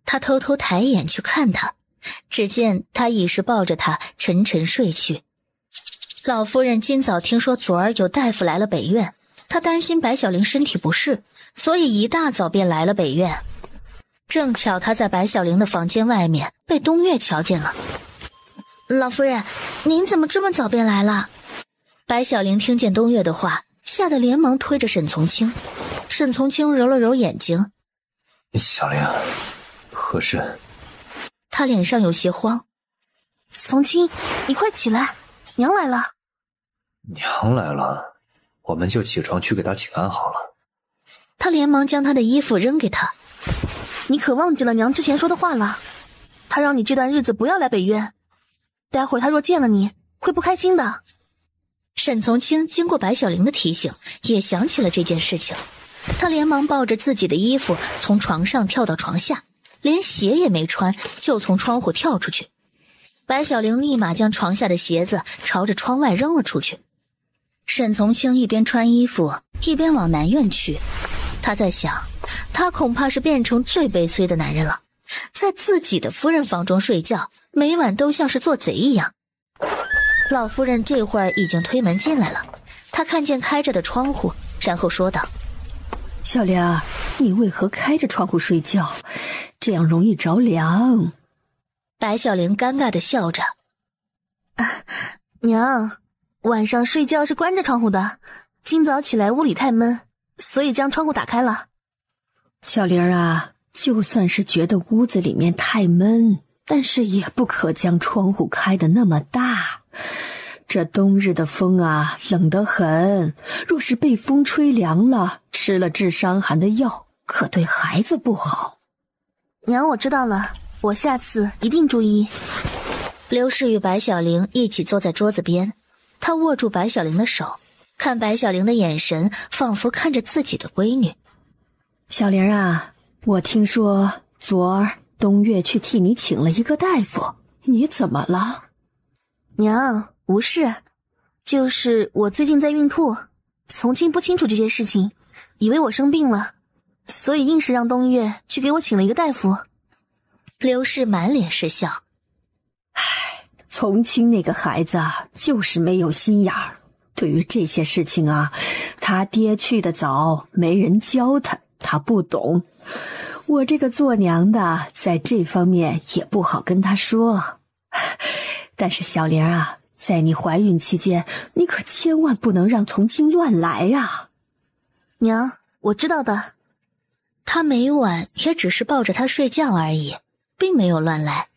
他偷偷抬眼去看他，只见他已是抱着他沉沉睡去。老夫人今早听说昨儿有大夫来了北院，她担心白小玲身体不适，所以一大早便来了北院。正巧她在白小玲的房间外面被东岳瞧见了。老夫人，您怎么这么早便来了？白小玲听见东岳的话，吓得连忙推着沈从清。沈从清揉了揉眼睛。小玲，何事？他脸上有些慌。从清，你快起来，娘来了。娘来了，我们就起床去给她请安好了。他连忙将他的衣服扔给他。你可忘记了娘之前说的话了？她让你这段日子不要来北院，待会儿她若见了你，会不开心的。沈从清经过白小玲的提醒，也想起了这件事情。他连忙抱着自己的衣服从床上跳到床下，连鞋也没穿就从窗户跳出去。白小玲立马将床下的鞋子朝着窗外扔了出去。沈从清一边穿衣服一边往南院去，他在想，他恐怕是变成最悲催的男人了，在自己的夫人房中睡觉，每晚都像是做贼一样。老夫人这会儿已经推门进来了，她看见开着的窗户，然后说道：小玲儿，你为何开着窗户睡觉？这样容易着凉。白小玲尴尬地笑着：娘，晚上睡觉是关着窗户的，今早起来屋里太闷，所以将窗户打开了。小玲儿啊，就算是觉得屋子里面太闷，但是也不可将窗户开得那么大。这冬日的风啊，冷得很，若是被风吹凉了，吃了治伤寒的药，可对孩子不好。娘，我知道了，我下次一定注意。刘氏与白小玲一起坐在桌子边，他握住白小玲的手，看白小玲的眼神仿佛看着自己的闺女。小玲啊，我听说昨儿东岳去替你请了一个大夫，你怎么了？娘，无事，就是我最近在孕吐，从清不清楚这些事情，以为我生病了，所以硬是让东岳去给我请了一个大夫。刘氏满脸是笑。从清那个孩子啊，就是没有心眼儿。对于这些事情啊，他爹去得早，没人教他，他不懂。我这个做娘的在这方面也不好跟他说。但是小玲啊，在你怀孕期间，你可千万不能让从清乱来呀。娘，我知道的。他每晚也只是抱着她睡觉而已，并没有乱来。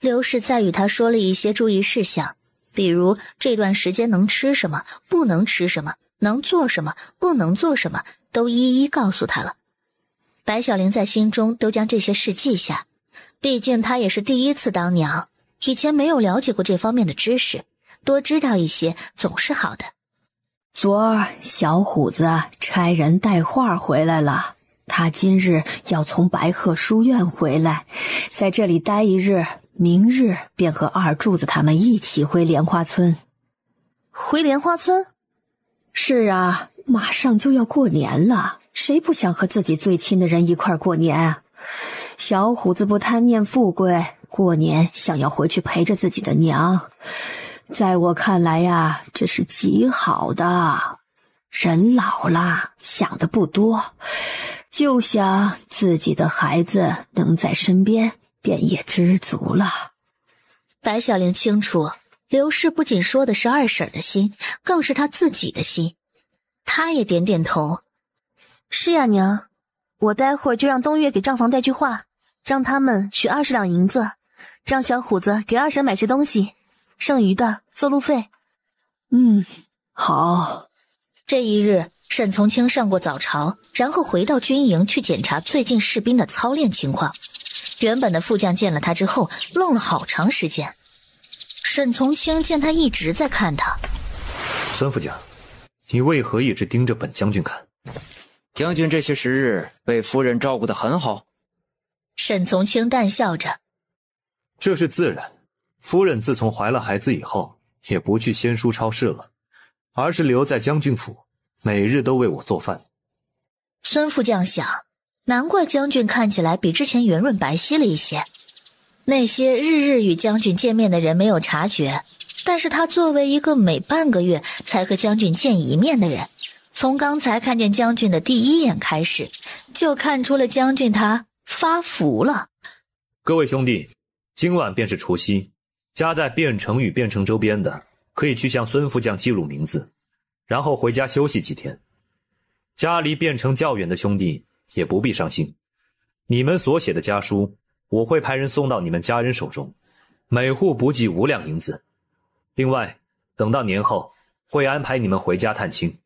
刘氏再与他说了一些注意事项，比如这段时间能吃什么，不能吃什么，能做什么，不能做什么，都一一告诉他了。白小玲在心中都将这些事记下，毕竟她也是第一次当娘，以前没有了解过这方面的知识，多知道一些总是好的。昨儿小虎子差人带话回来了，他今日要从白鹤书院回来，在这里待一日，明日便和二柱子他们一起回莲花村。回莲花村？是啊，马上就要过年了，谁不想和自己最亲的人一块过年啊？小虎子不贪念富贵，过年想要回去陪着自己的娘，在我看来呀，这是极好的。人老了，想的不多，就想自己的孩子能在身边，便也知足了。白小玲清楚，刘氏不仅说的是二婶的心，更是她自己的心。她也点点头。是呀，娘，我待会儿就让东岳给账房带句话，让他们取20两银子，让小虎子给二婶买些东西，剩余的做路费。好。这一日，沈从清上过早朝，然后回到军营去检查最近士兵的操练情况。原本的副将见了他之后，愣了好长时间。沈从清见他一直在看他。孙副将，你为何一直盯着本将军看？将军这些时日被夫人照顾得很好。沈从清淡笑着。这是自然，夫人自从怀了孩子以后，也不去仙书超市了，而是留在将军府，每日都为我做饭。孙副将想，难怪将军看起来比之前圆润白皙了一些。那些日日与将军见面的人没有察觉，但是他作为一个每半个月才和将军见一面的人，从刚才看见将军的第一眼开始，就看出了将军他发福了。各位兄弟，今晚便是除夕，家在汴城与汴城周边的，可以去向孙副将记录名字，然后回家休息几天。家离汴城较远的兄弟也不必伤心，你们所写的家书，我会派人送到你们家人手中，每户补给5两银子。另外，等到年后，会安排你们回家探亲。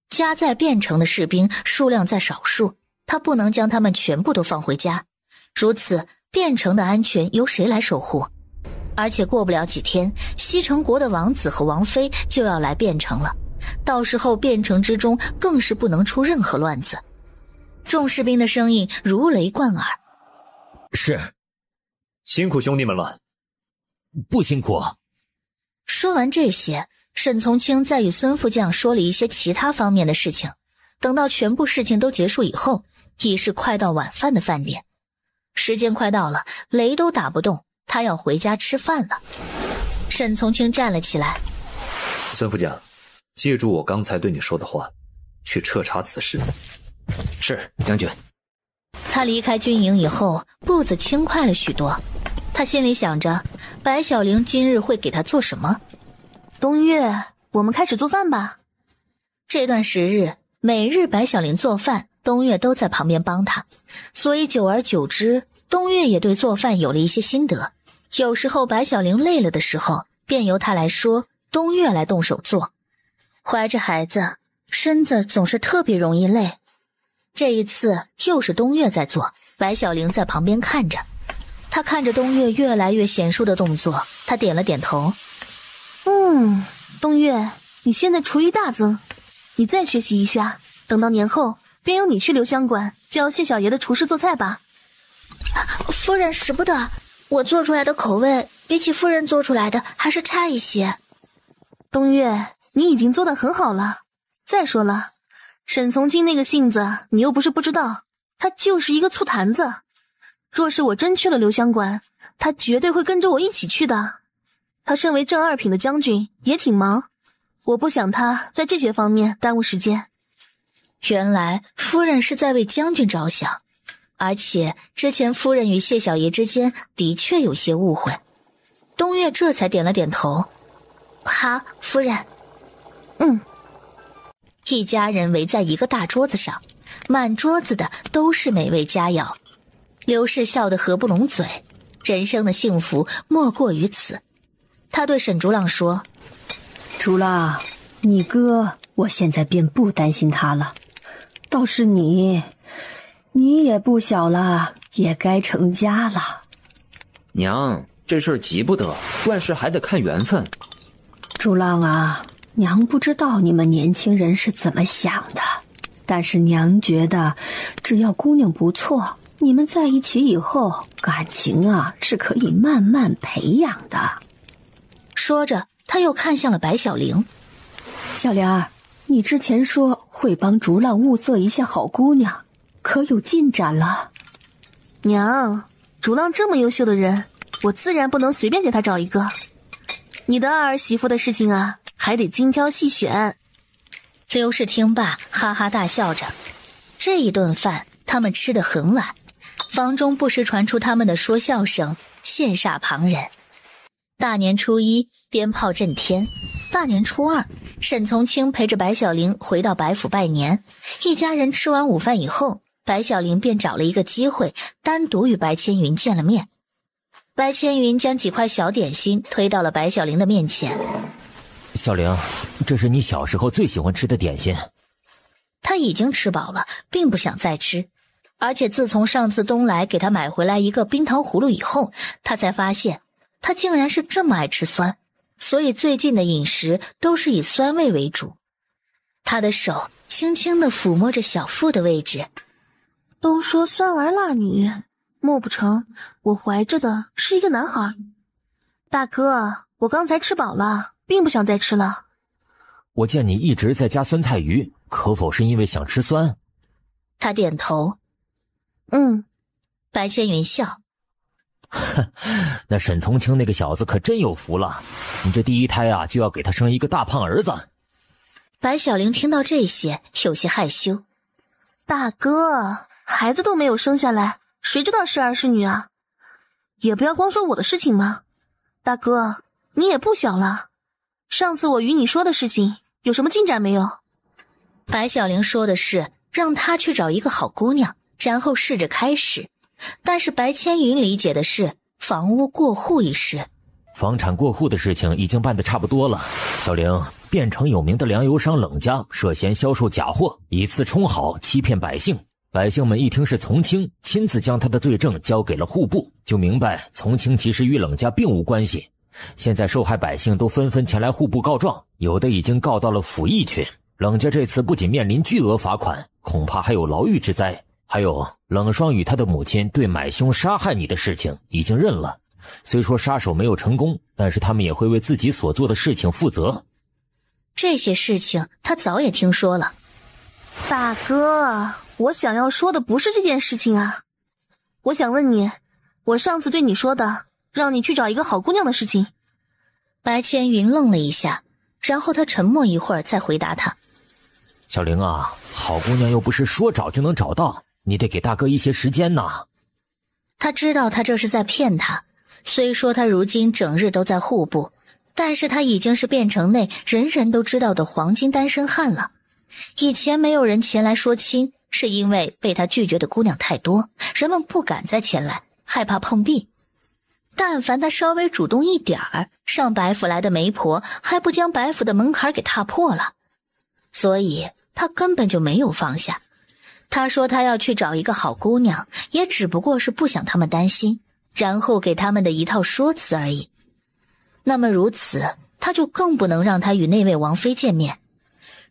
家在汴城的士兵数量在少数，他不能将他们全部都放回家，如此汴城的安全由谁来守护？而且过不了几天，西城国的王子和王妃就要来汴城了，到时候汴城之中更是不能出任何乱子。众士兵的声音如雷贯耳。是，辛苦兄弟们了。不辛苦。说完这些，沈从清再与孙副将说了一些其他方面的事情。等到全部事情都结束以后，已是快到晚饭的饭点。时间快到了，雷都打不动，他要回家吃饭了。沈从清站了起来。孙副将，记住我刚才对你说的话，去彻查此事。是，将军。他离开军营以后，步子轻快了许多。他心里想着，白小玲今日会给他做什么？冬月，我们开始做饭吧。这段时日，每日白小玲做饭，冬月都在旁边帮他，所以久而久之，冬月也对做饭有了一些心得。有时候白小玲累了的时候，便由他来说，冬月来动手做。怀着孩子，身子总是特别容易累。这一次又是冬月在做，白小玲在旁边看着。他看着冬月越来越娴熟的动作，他点了点头。冬月，你现在厨艺大增，你再学习一下，等到年后便由你去留香馆教谢小爷的厨师做菜吧。夫人使不得，我做出来的口味比起夫人做出来的还是差一些。冬月，你已经做得很好了。再说了，沈从清那个性子你又不是不知道，他就是一个醋坛子。若是我真去了留香馆，他绝对会跟着我一起去的。他身为正二品的将军也挺忙，我不想他在这些方面耽误时间。原来夫人是在为将军着想，而且之前夫人与谢小爷之间的确有些误会。冬月这才点了点头。好，夫人。一家人围在一个大桌子上，满桌子的都是美味佳肴。刘氏笑得合不拢嘴，人生的幸福莫过于此。他对沈竹浪说：竹浪，你哥我现在便不担心他了，倒是你也不小了，也该成家了。娘，这事儿急不得，万事还得看缘分。竹浪啊，娘不知道你们年轻人是怎么想的，但是娘觉得只要姑娘不错，你们在一起以后，感情啊是可以慢慢培养的。说着，他又看向了白小玲。小玲儿，你之前说会帮竹浪物色一下好姑娘，可有进展了？娘，竹浪这么优秀的人，我自然不能随便给他找一个。你的二儿媳妇的事情啊，还得精挑细选。刘氏听罢哈哈大笑着。这一顿饭他们吃得很晚，房中不时传出他们的说笑声，羡煞旁人。大年初一，鞭炮震天。大年初二，沈从清陪着白小玲回到白府拜年。一家人吃完午饭以后，白小玲便找了一个机会单独与白千云见了面。白千云将几块小点心推到了白小玲的面前。小玲，这是你小时候最喜欢吃的点心。他已经吃饱了，并不想再吃。而且自从上次东来给他买回来一个冰糖葫芦以后，他才发现他竟然是这么爱吃酸，所以最近的饮食都是以酸味为主。他的手轻轻地抚摸着小腹的位置。都说酸儿辣女，莫不成我怀着的是一个男孩？大哥，我刚才吃饱了，并不想再吃了。我见你一直在加酸菜鱼，可否是因为想吃酸？他点头。白千云笑。那沈从清那个小子可真有福了，你这第一胎啊，就要给他生一个大胖儿子。白小玲听到这些，有些害羞。大哥，孩子都没有生下来，谁知道是儿是女啊？也不要光说我的事情嘛。大哥，你也不小了，上次我与你说的事情有什么进展没有？白小玲说的是让他去找一个好姑娘，然后试着开始。但是白千云理解的是房屋过户一事。房产过户的事情已经办得差不多了。小玲，汴城有名的粮油商冷家涉嫌销售假货，以次充好，欺骗百姓。百姓们一听是从清，亲自将他的罪证交给了户部，就明白从清其实与冷家并无关系。现在受害百姓都纷纷前来户部告状，有的已经告到了府邑去。冷家这次不仅面临巨额罚款，恐怕还有牢狱之灾。还有冷霜与他的母亲对买凶杀害你的事情已经认了，虽说杀手没有成功，但是他们也会为自己所做的事情负责。这些事情他早也听说了。大哥，我想要说的不是这件事情啊。我想问你，我上次对你说的让你去找一个好姑娘的事情。白千云愣了一下，然后他沉默一会儿才回答他。小玲啊，好姑娘又不是说找就能找到，你得给大哥一些时间呐。他知道他这是在骗他，虽说他如今整日都在户部，但是他已经是汴城内人人都知道的黄金单身汉了。以前没有人前来说亲，是因为被他拒绝的姑娘太多，人们不敢再前来，害怕碰壁。但凡他稍微主动一点儿，上白府来的媒婆还不将白府的门槛给踏破了。所以他根本就没有放下。他说他要去找一个好姑娘，也只不过是不想他们担心，然后给他们的一套说辞而已。那么如此，他就更不能让他与那位王妃见面。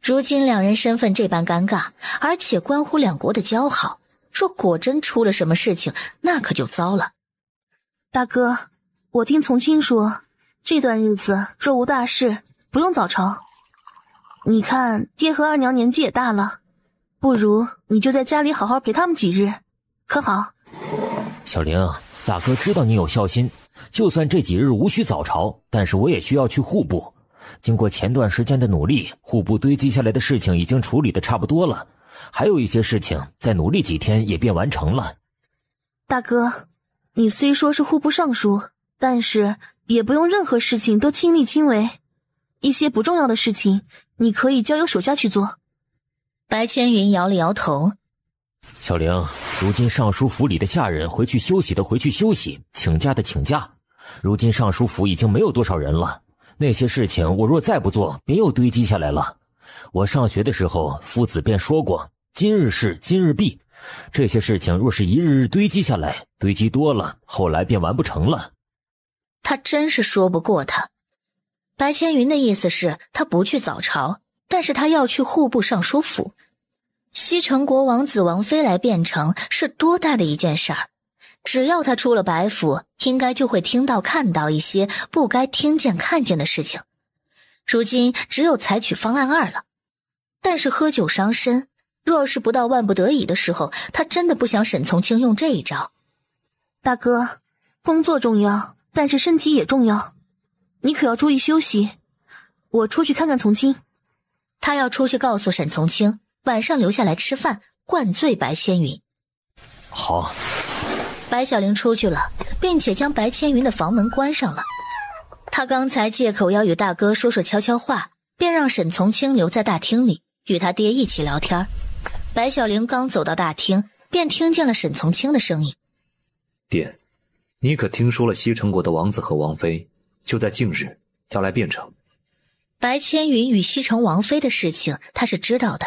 如今两人身份这般尴尬，而且关乎两国的交好，若果真出了什么事情，那可就糟了。大哥，我听从亲说，这段日子若无大事，不用早朝。你看爹和二娘年纪也大了，不如你就在家里好好陪他们几日，可好？小玲，大哥知道你有孝心，就算这几日无需早朝，但是我也需要去户部。经过前段时间的努力，户部堆积下来的事情已经处理的差不多了，还有一些事情再努力几天也便完成了。大哥，你虽说是户部尚书，但是也不用任何事情都亲力亲为，一些不重要的事情你可以交由手下去做。白千云摇了摇头。小玲，如今尚书府里的下人回去休息的回去休息，请假的请假，如今尚书府已经没有多少人了，那些事情我若再不做，便又堆积下来了。我上学的时候，夫子便说过，今日事今日毕，这些事情若是一日日堆积下来，堆积多了，后来便完不成了。他真是说不过他。白千云的意思是他不去早朝，但是他要去户部尚书府。西城国王子王妃来汴城是多大的一件事儿，只要他出了白府，应该就会听到看到一些不该听见看见的事情。如今只有采取方案2了。但是喝酒伤身，若是不到万不得已的时候，他真的不想沈从清用这一招。大哥，工作重要，但是身体也重要，你可要注意休息。我出去看看从清。他要出去告诉沈从清，晚上留下来吃饭，灌醉白千云。好。白小玲出去了，并且将白千云的房门关上了。他刚才借口要与大哥说说悄悄话，便让沈从清留在大厅里与他爹一起聊天。白小玲刚走到大厅，便听见了沈从清的声音。爹，你可听说了西城国的王子和王妃就在近日要来汴城？白千云与西城王妃的事情他是知道的，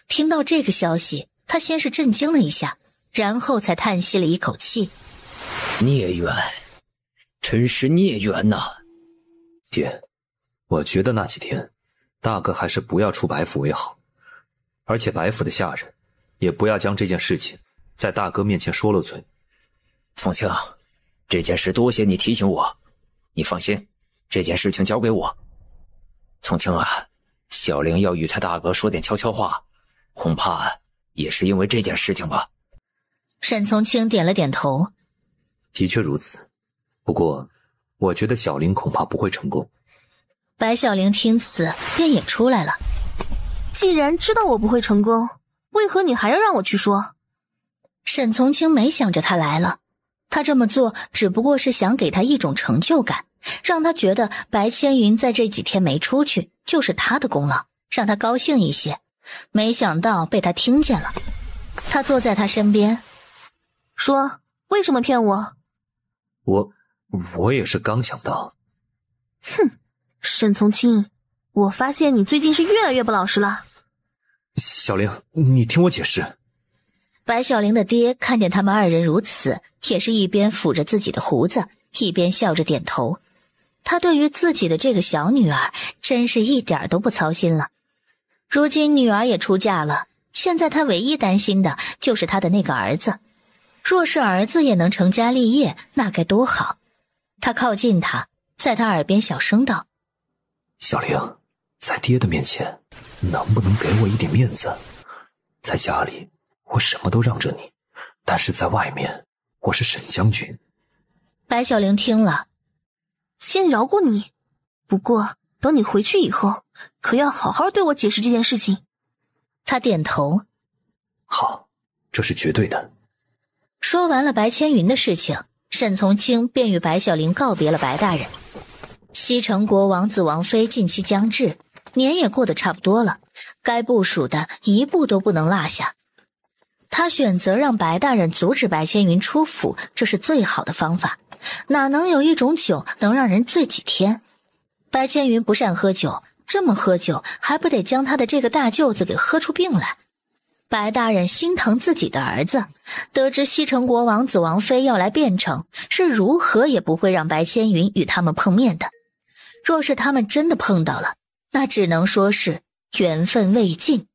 听到这个消息，他先是震惊了一下，然后才叹息了一口气。孽缘，真是孽缘呐！爹，我觉得那几天大哥还是不要出白府为好，而且白府的下人也不要将这件事情在大哥面前说了嘴。从清，这件事多谢你提醒我，你放心，这件事情交给我。从清啊，小玲要与他大哥说点悄悄话，恐怕也是因为这件事情吧。沈从清点了点头。的确如此，不过我觉得小玲恐怕不会成功。白小玲听此便也出来了。既然知道我不会成功，为何你还要让我去说？沈从清没想着他来了，他这么做只不过是想给他一种成就感，让他觉得白千云在这几天没出去就是他的功劳，让他高兴一些。没想到被他听见了。他坐在他身边，说：为什么骗我？我也是刚想到。哼，沈从清，我发现你最近是越来越不老实了。小玲，你听我解释。白小玲的爹看见他们二人如此，也是一边抚着自己的胡子，一边笑着点头。他对于自己的这个小女儿真是一点都不操心了。如今女儿也出嫁了，现在他唯一担心的就是他的那个儿子。若是儿子也能成家立业，那该多好。他靠近他，在他耳边小声道：小玲，在爹的面前能不能给我一点面子？在家里我什么都让着你，但是在外面我是沈将军。白小玲听了，先饶过你，不过等你回去以后，可要好好对我解释这件事情。他点头，好，这是绝对的。说完了白千云的事情，沈从清便与白小玲告别了白大人。西城国王子王妃近期将至，年也过得差不多了，该部署的一步都不能落下。他选择让白大人阻止白千云出府，这是最好的方法。哪能有一种酒能让人醉几天？白千云不善喝酒，这么喝酒还不得将他的这个大舅子给喝出病来？白大人心疼自己的儿子，得知西城国王子王妃要来汴城，是如何也不会让白千云与他们碰面的。若是他们真的碰到了，那只能说是缘分未尽。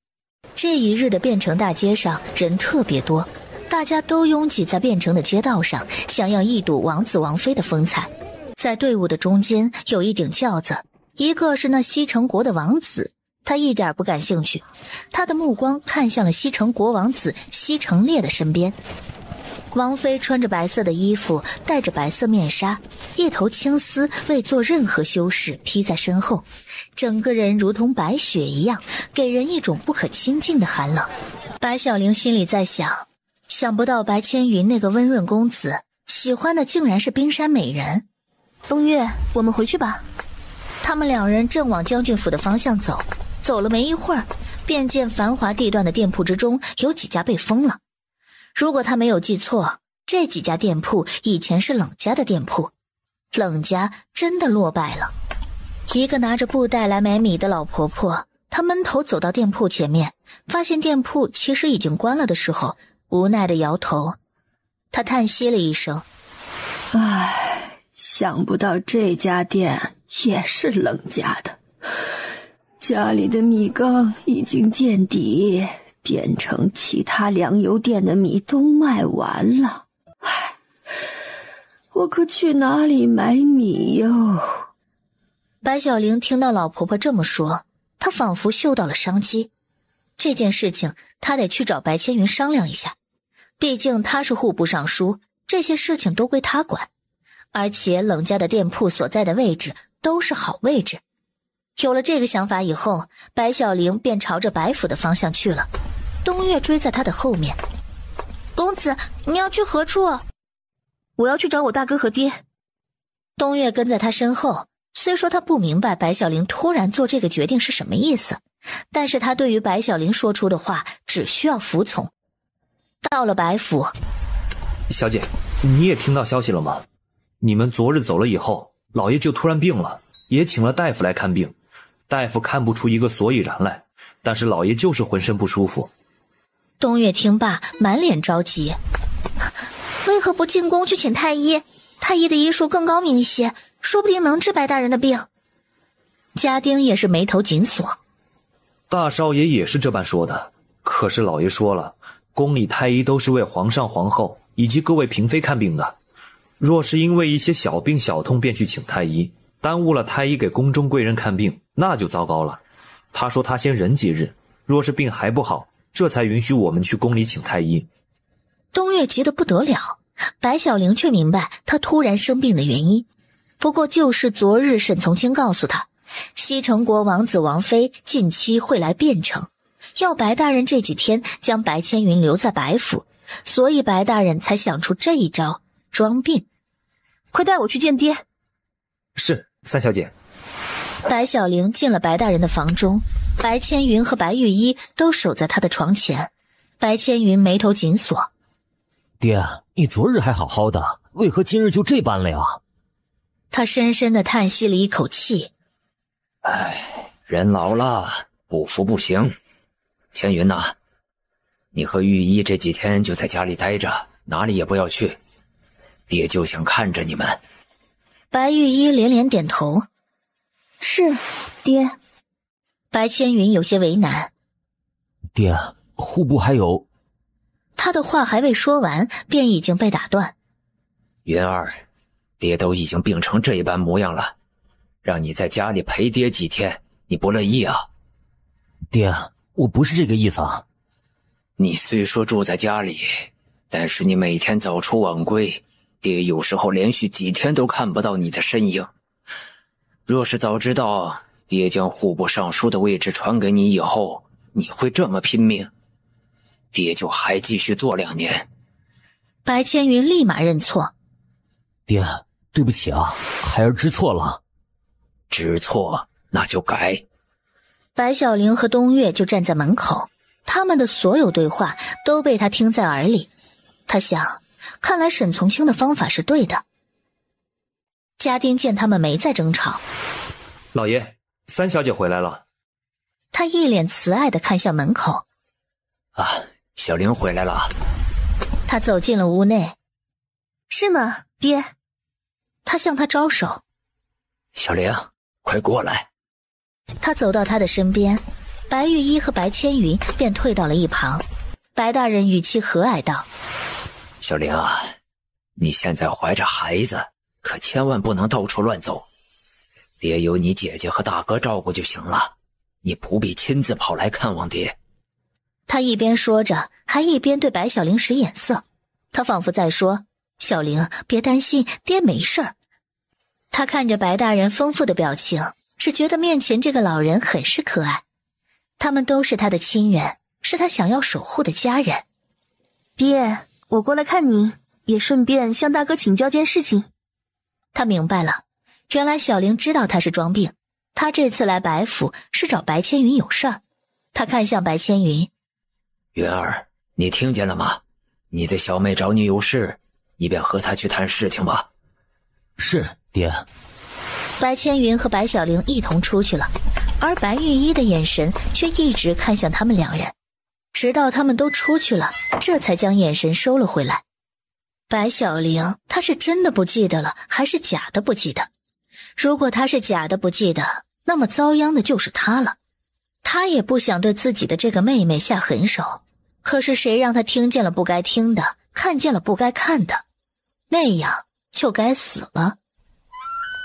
这一日的汴城大街上人特别多，大家都拥挤在汴城的街道上，想要一睹王子王妃的风采。在队伍的中间有一顶轿子，一个是那西城国的王子，他一点不感兴趣，他的目光看向了西城国王子西城烈的身边。王妃穿着白色的衣服，戴着白色面纱，一头青丝未做任何修饰披在身后，整个人如同白雪一样，给人一种不可亲近的寒冷。白小玲心里在想，想不到白千云那个温润公子喜欢的竟然是冰山美人。东岳，我们回去吧。他们两人正往将军府的方向走，走了没一会儿，便见繁华地段的店铺之中有几家被封了。如果他没有记错，这几家店铺以前是冷家的店铺，冷家真的落败了。一个拿着布袋来买米的老婆婆，她闷头走到店铺前面，发现店铺其实已经关了的时候，无奈地摇头。她叹息了一声：唉，想不到这家店也是冷家的，家里的米缸已经见底，变成其他粮油店的米都卖完了。唉，我可去哪里买米哟？白小玲听到老婆婆这么说，她仿佛嗅到了商机。这件事情她得去找白千云商量一下，毕竟她是户部尚书，这些事情都归她管，而且冷家的店铺所在的位置都是好位置。有了这个想法以后，白小玲便朝着白府的方向去了。东岳追在他的后面。公子，你要去何处？我要去找我大哥和爹。东岳跟在他身后，虽说他不明白白小玲突然做这个决定是什么意思，但是他对于白小玲说出的话只需要服从。到了白府，小姐，你也听到消息了吗？你们昨日走了以后，老爷就突然病了，也请了大夫来看病。大夫看不出一个所以然来，但是老爷就是浑身不舒服。东岳听罢，满脸着急。为何不进宫去请太医？太医的医术更高明一些，说不定能治白大人的病。家丁也是眉头紧锁。大少爷也是这般说的，可是老爷说了，宫里太医都是为皇上皇后以及各位嫔妃看病的，若是因为一些小病小痛便去请太医，耽误了太医给宫中贵人看病，那就糟糕了。他说他先忍几日，若是病还不好，这才允许我们去宫里请太医。东岳急得不得了，白小玲却明白他突然生病的原因，不过就是昨日沈从清告诉他，西城国王子王妃近期会来汴城，要白大人这几天将白千云留在白府，所以白大人才想出这一招，装病。快带我去见爹。是，三小姐。白小玲进了白大人的房中，白千云和白玉一都守在他的床前。白千云眉头紧锁。爹，你昨日还好好的，为何今日就这般了呀？他深深地叹息了一口气。唉，人老了，不服不行。千云呐，你和玉一这几天就在家里待着，哪里也不要去。爹就想看着你们。白玉一连连点头：“是，爹。”白千云有些为难：“爹，户部还有……”他的话还未说完，便已经被打断。云儿，爹都已经病成这般模样了，让你在家里陪爹几天，你不乐意啊？爹，我不是这个意思啊。你虽说住在家里，但是你每天早出晚归，爹有时候连续几天都看不到你的身影。若是早知道爹将户部尚书的位置传给你以后，你会这么拼命，爹就还继续做2年。白千云立马认错：“爹，对不起啊，孩儿知错了。”“知错那就改。”白小玲和东岳就站在门口，他们的所有对话都被他听在耳里。他想，看来沈从清的方法是对的。家丁见他们没再争吵：“老爷，三小姐回来了。”他一脸慈爱地看向门口：“啊，小玲回来了。”他走进了屋内：“是呢，爹。”他向他招手：“小玲，快过来。”他走到他的身边，白玉一和白千云便退到了一旁。白大人语气和蔼道：“小玲啊，你现在怀着孩子，可千万不能到处乱走。爹有你姐姐和大哥照顾就行了，你不必亲自跑来看望爹。”他一边说着，还一边对白小玲使眼色，他仿佛在说：“小玲，别担心，爹没事儿。”他看着白大人丰富的表情，只觉得面前这个老人很是可爱。他们都是他的亲人，是他想要守护的家人。爹，我过来看你，也顺便向大哥请教件事情。他明白了，原来小玲知道他是装病，他这次来白府是找白千云有事儿。他看向白千云：“云儿，你听见了吗？你的小妹找你有事，你便和她去谈事情吧。”“是，爹。”白千云和白小玲一同出去了，而白玉一的眼神却一直看向他们两人，直到他们都出去了，这才将眼神收了回来。白小玲，她是真的不记得了，还是假的不记得？如果她是假的不记得，那么遭殃的就是她了。她也不想对自己的这个妹妹下狠手，可是谁让她听见了不该听的，看见了不该看的，那样就该死了。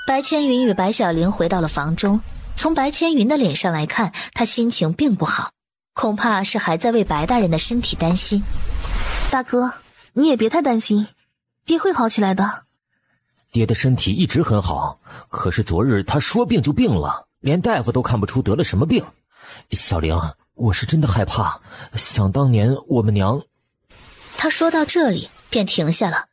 白千云与白小玲回到了房中，从白千云的脸上来看，她心情并不好，恐怕是还在为白大人的身体担心。大哥，你也别太担心，爹会好起来的。爹的身体一直很好，可是昨日他说病就病了，连大夫都看不出得了什么病。小玲，我是真的害怕，想当年我们娘……他说到这里便停下了。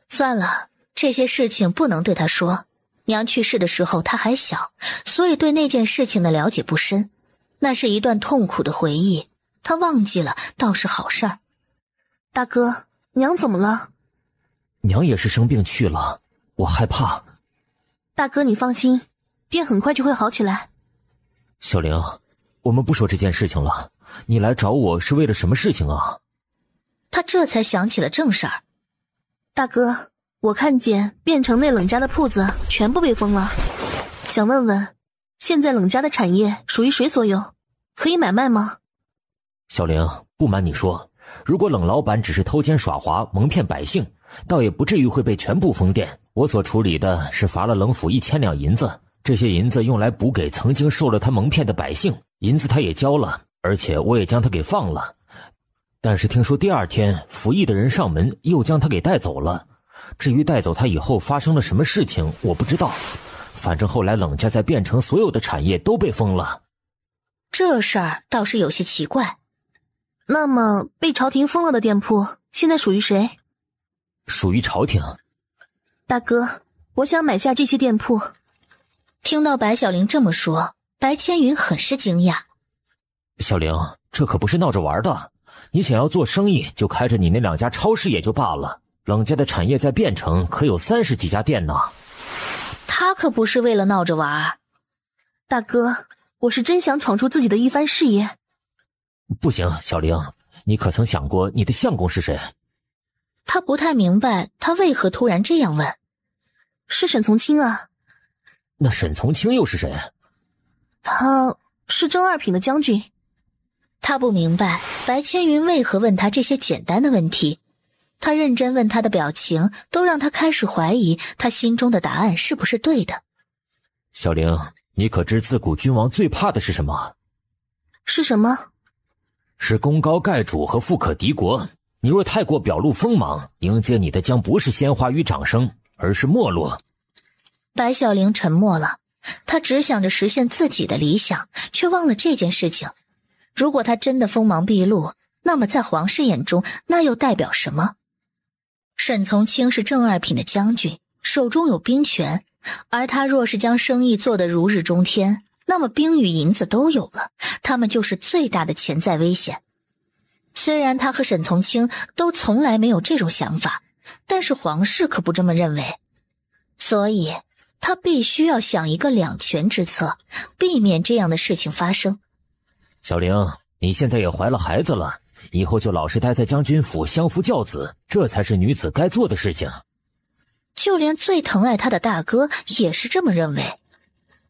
算了，这些事情不能对他说。娘去世的时候他还小，所以对那件事情的了解不深。那是一段痛苦的回忆，他忘记了倒是好事儿。大哥，娘怎么了？娘也是生病去了，我害怕。大哥你放心，爹很快就会好起来。小玲，我们不说这件事情了，你来找我是为了什么事情啊？他这才想起了正事儿。大哥，我看见汴城内冷家的铺子全部被封了，想问问，现在冷家的产业属于谁所有？可以买卖吗？小玲，不瞒你说，如果冷老板只是偷奸耍滑蒙骗百姓，倒也不至于会被全部封店。我所处理的是罚了冷府1000两银子，这些银子用来补给曾经受了他蒙骗的百姓，银子他也交了，而且我也将他给放了。但是听说第2天服役的人上门又将他给带走了，至于带走他以后发生了什么事情我不知道，反正后来冷家在汴城所有的产业都被封了。这事儿倒是有些奇怪。那么被朝廷封了的店铺现在属于谁？属于朝廷。大哥，我想买下这些店铺。听到白小玲这么说，白千云很是惊讶。小玲，这可不是闹着玩的，你想要做生意就开着你那2家超市也就罢了，冷家的产业在汴城可有30几家店呢。他可不是为了闹着玩。大哥，我是真想闯出自己的一番事业。不行，小玲，你可曾想过你的相公是谁？他不太明白他为何突然这样问。是沈从清啊。那沈从清又是谁？他是正二品的将军。他不明白白千云为何问他这些简单的问题，他认真问他的表情都让他开始怀疑他心中的答案是不是对的。小玲，你可知自古君王最怕的是什么？是什么？是功高盖主和富可敌国。你若太过表露锋芒，迎接你的将不是鲜花与掌声，而是没落。白小玲沉默了，她只想着实现自己的理想，却忘了这件事情。如果她真的锋芒毕露，那么在皇室眼中那又代表什么？沈从清是正二品的将军，手中有兵权，而他若是将生意做得如日中天，那么兵与银子都有了，他们就是最大的潜在危险。虽然他和沈从清都从来没有这种想法，但是皇室可不这么认为，所以他必须要想一个两全之策，避免这样的事情发生。小玲，你现在也怀了孩子了，以后就老实待在将军府相夫教子，这才是女子该做的事情。就连最疼爱她的大哥也是这么认为，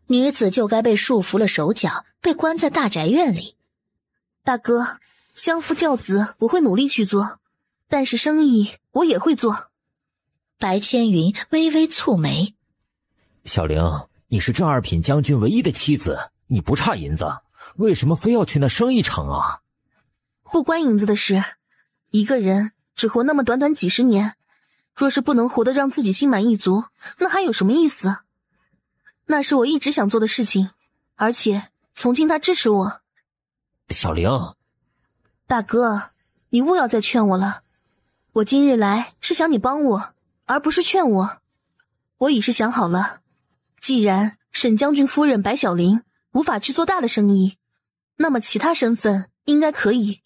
女子就该被束缚了手脚，被关在大宅院里。大哥，相夫教子我会努力去做，但是生意我也会做。白千云微微蹙眉。小玲，你是正二品将军唯一的妻子，你不差银子，为什么非要去那生意场啊？不关银子的事，一个人只活那么短短几十年，若是不能活得让自己心满意足，那还有什么意思？那是我一直想做的事情，而且从清他支持我。小玲，大哥，你勿要再劝我了，我今日来是想你帮我，而不是劝我。我已是想好了，既然沈将军夫人白小玲无法去做大的生意，那么其他身份应该可以。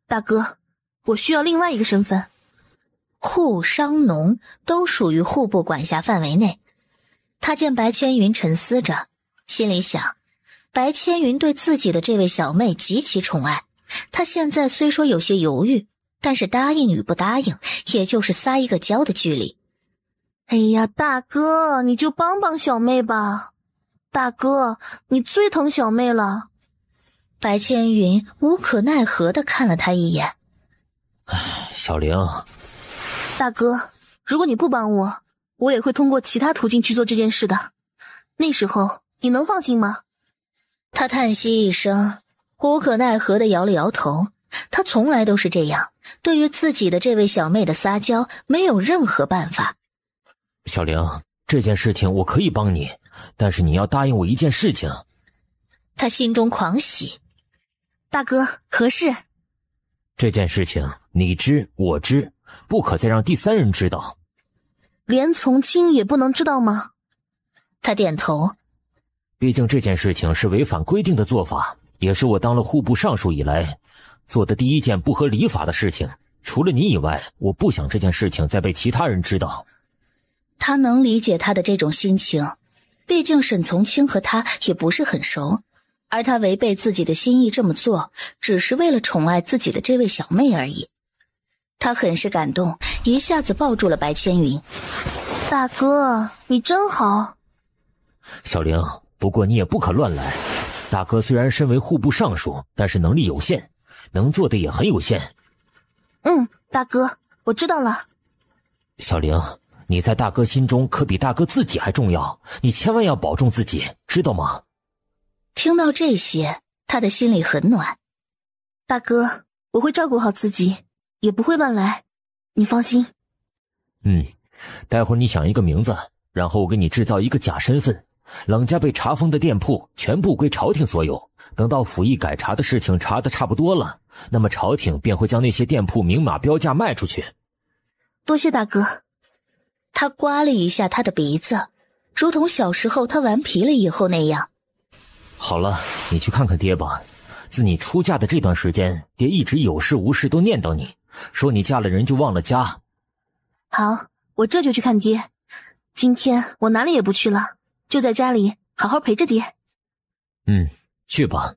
大哥，我需要另外一个身份。户、商、农都属于户部管辖范围内。他见白千云沉思着，心里想，白千云对自己的这位小妹极其宠爱，他现在虽说有些犹豫，但是答应与不答应也就是撒一个娇的距离。哎呀，大哥，你就帮帮小妹吧，大哥，你最疼小妹了。白千云无可奈何地看了他一眼。小玲，大哥，如果你不帮我，我也会通过其他途径去做这件事的，那时候你能放心吗？他叹息一声，无可奈何地摇了摇头。他从来都是这样，对于自己的这位小妹的撒娇没有任何办法。小玲，这件事情我可以帮你，但是你要答应我一件事情。他心中狂喜。大哥，何事？这件事情你知我知，不可再让第三人知道。连从清也不能知道吗？他点头。毕竟这件事情是违反规定的做法，也是我当了户部尚书以来做的第一件不合礼法的事情。除了你以外，我不想这件事情再被其他人知道。他能理解他的这种心情，毕竟沈从清和他也不是很熟，而他违背自己的心意这么做，只是为了宠爱自己的这位小妹而已。他很是感动，一下子抱住了白千云。大哥，你真好。小玲，不过你也不可乱来。大哥虽然身为户部尚书，但是能力有限，能做的也很有限。大哥，我知道了。小玲，你在大哥心中可比大哥自己还重要，你千万要保重自己，知道吗？听到这些，他的心里很暖。大哥，我会照顾好自己，也不会乱来，你放心。待会儿你想一个名字，然后我给你制造一个假身份，冷家被查封的店铺全部归朝廷所有，等到府议改查的事情查得差不多了，那么朝廷便会将那些店铺明码标价卖出去。多谢大哥。他刮了一下他的鼻子，如同小时候他顽皮了以后那样。好了，你去看看爹吧。自你出嫁的这段时间，爹一直有事无事都念叨你，说你嫁了人就忘了家。好，我这就去看爹。今天我哪里也不去了，就在家里好好陪着爹。去吧。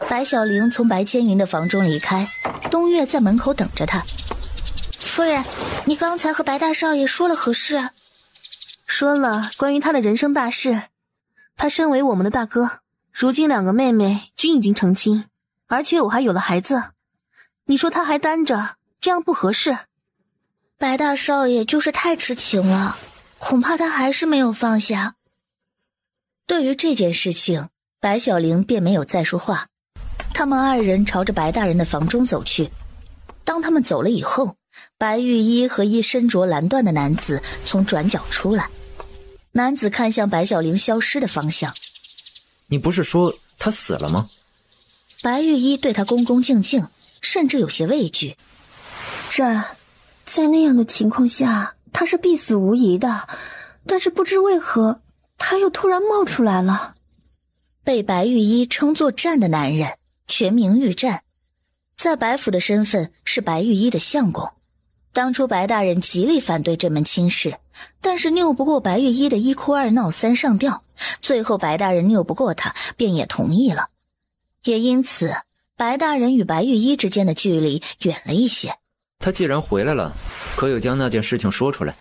白小玲从白千云的房中离开，东岳在门口等着她。夫人，你刚才和白大少爷说了何事？说了关于他的人生大事。他身为我们的大哥，如今2个妹妹均已经成亲，而且我还有了孩子。你说他还单着，这样不合适。白大少爷就是太痴情了，恐怕他还是没有放下。对于这件事情，白小玲便没有再说话。他们2人朝着白大人的房中走去。当他们走了以后，白玉衣和一身着蓝缎的男子从转角出来。男子看向白小玲消失的方向。你不是说他死了吗？白玉衣对他恭恭敬敬，甚至有些畏惧。在那样的情况下，他是必死无疑的，但是不知为何他又突然冒出来了。被白玉衣称作战的男人全名玉战，在白府的身份是白玉衣的相公。当初白大人极力反对这门亲事，但是拗不过白玉衣的1哭2闹3上吊，最后白大人拗不过他，便也同意了。也因此，白大人与白玉衣之间的距离远了一些。他既然回来了，可有将那件事情说出来？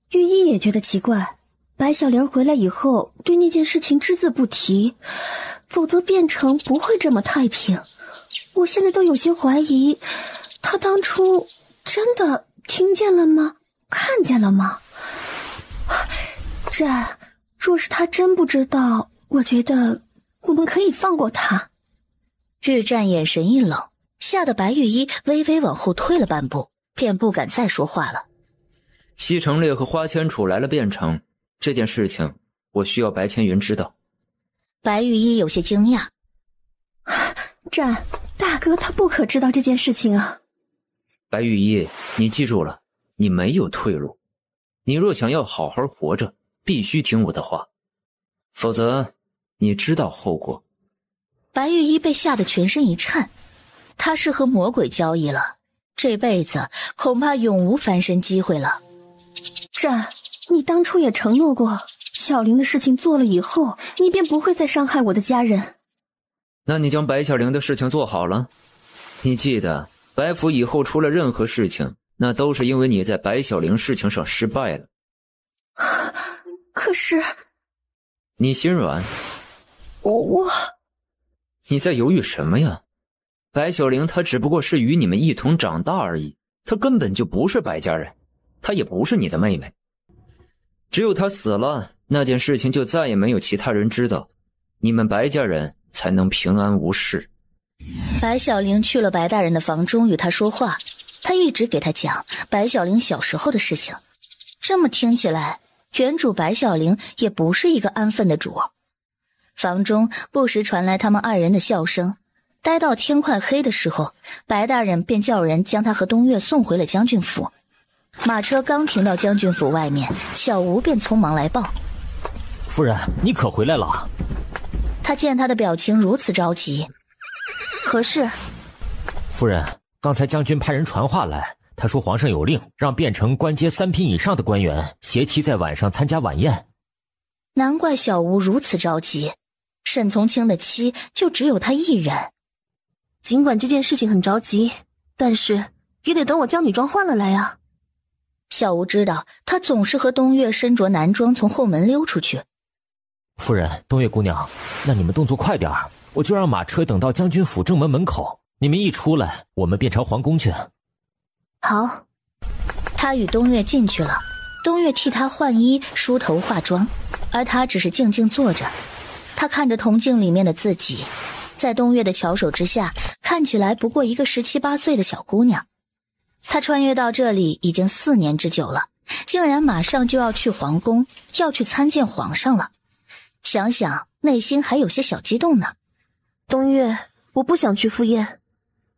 玉衣也觉得奇怪，白小玲回来以后对那件事情只字不提，否则变成不会这么太平。我现在都有些怀疑，他当初真的听见了吗？看见了吗？若是他真不知道，我觉得我们可以放过他。玉战眼神一冷，吓得白玉衣微微往后退了半步，便不敢再说话了。西城烈和花千楚来了汴城，这件事情我需要白千云知道。白玉衣有些惊讶。大哥他不可知道这件事情啊。白玉衣，你记住了，你没有退路。你若想要好好活着，必须听我的话，否则你知道后果。白玉衣被吓得全身一颤，他是和魔鬼交易了，这辈子恐怕永无翻身机会了。你当初也承诺过，小玲的事情做了以后，你便不会再伤害我的家人。那你将白小玲的事情做好了？你记得，白府以后出了任何事情，那都是因为你在白小玲事情上失败了。可是你心软？你在犹豫什么呀？白小玲她只不过是与你们一同长大而已，她根本就不是白家人，她也不是你的妹妹。只有她死了，那件事情就再也没有其他人知道，你们白家人才能平安无事。白小玲去了白大人的房中与他说话，他一直给他讲白小玲小时候的事情。这么听起来，原主白小玲也不是一个安分的主。房中不时传来他们2人的笑声，待到天快黑的时候，白大人便叫人将他和东岳送回了将军府。马车刚停到将军府外面，小吴便匆忙来报：夫人，你可回来了。他见他的表情如此着急。何事？夫人，刚才将军派人传话来，他说皇上有令，让汴城官阶3品以上的官员携妻在晚上参加晚宴。难怪小吴如此着急，沈从清的妻就只有他一人。尽管这件事情很着急，但是也得等我将女装换了来啊。小吴知道他总是和东岳身着男装从后门溜出去。夫人，东岳姑娘，那你们动作快点儿，我就让马车等到将军府正门门口，你们一出来，我们便朝皇宫去。好。他与东岳进去了，东岳替他换衣、梳头、化妆，而他只是静静坐着。他看着铜镜里面的自己，在东岳的巧手之下，看起来不过一个17、18岁的小姑娘。他穿越到这里已经4年之久了，竟然马上就要去皇宫，要去参见皇上了。想想内心还有些小激动呢。东岳，我不想去赴宴。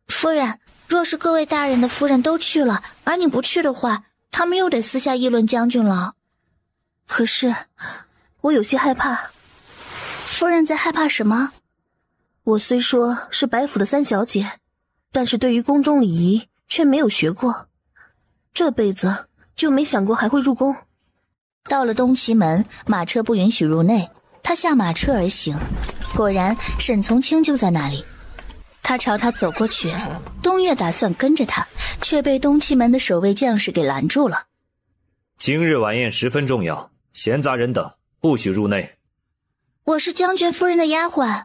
夫人，若是各位大人的夫人都去了，而你不去的话，他们又得私下议论将军了。可是我有些害怕。夫人在害怕什么？我虽说是白府的3小姐，但是对于宫中礼仪却没有学过，这辈子就没想过还会入宫。到了东齐门，马车不允许入内，他下马车而行，果然沈从清就在那里。他朝他走过去，东岳打算跟着他，却被东齐门的守卫将士给拦住了。今日晚宴十分重要，闲杂人等不许入内。我是将军夫人的丫鬟。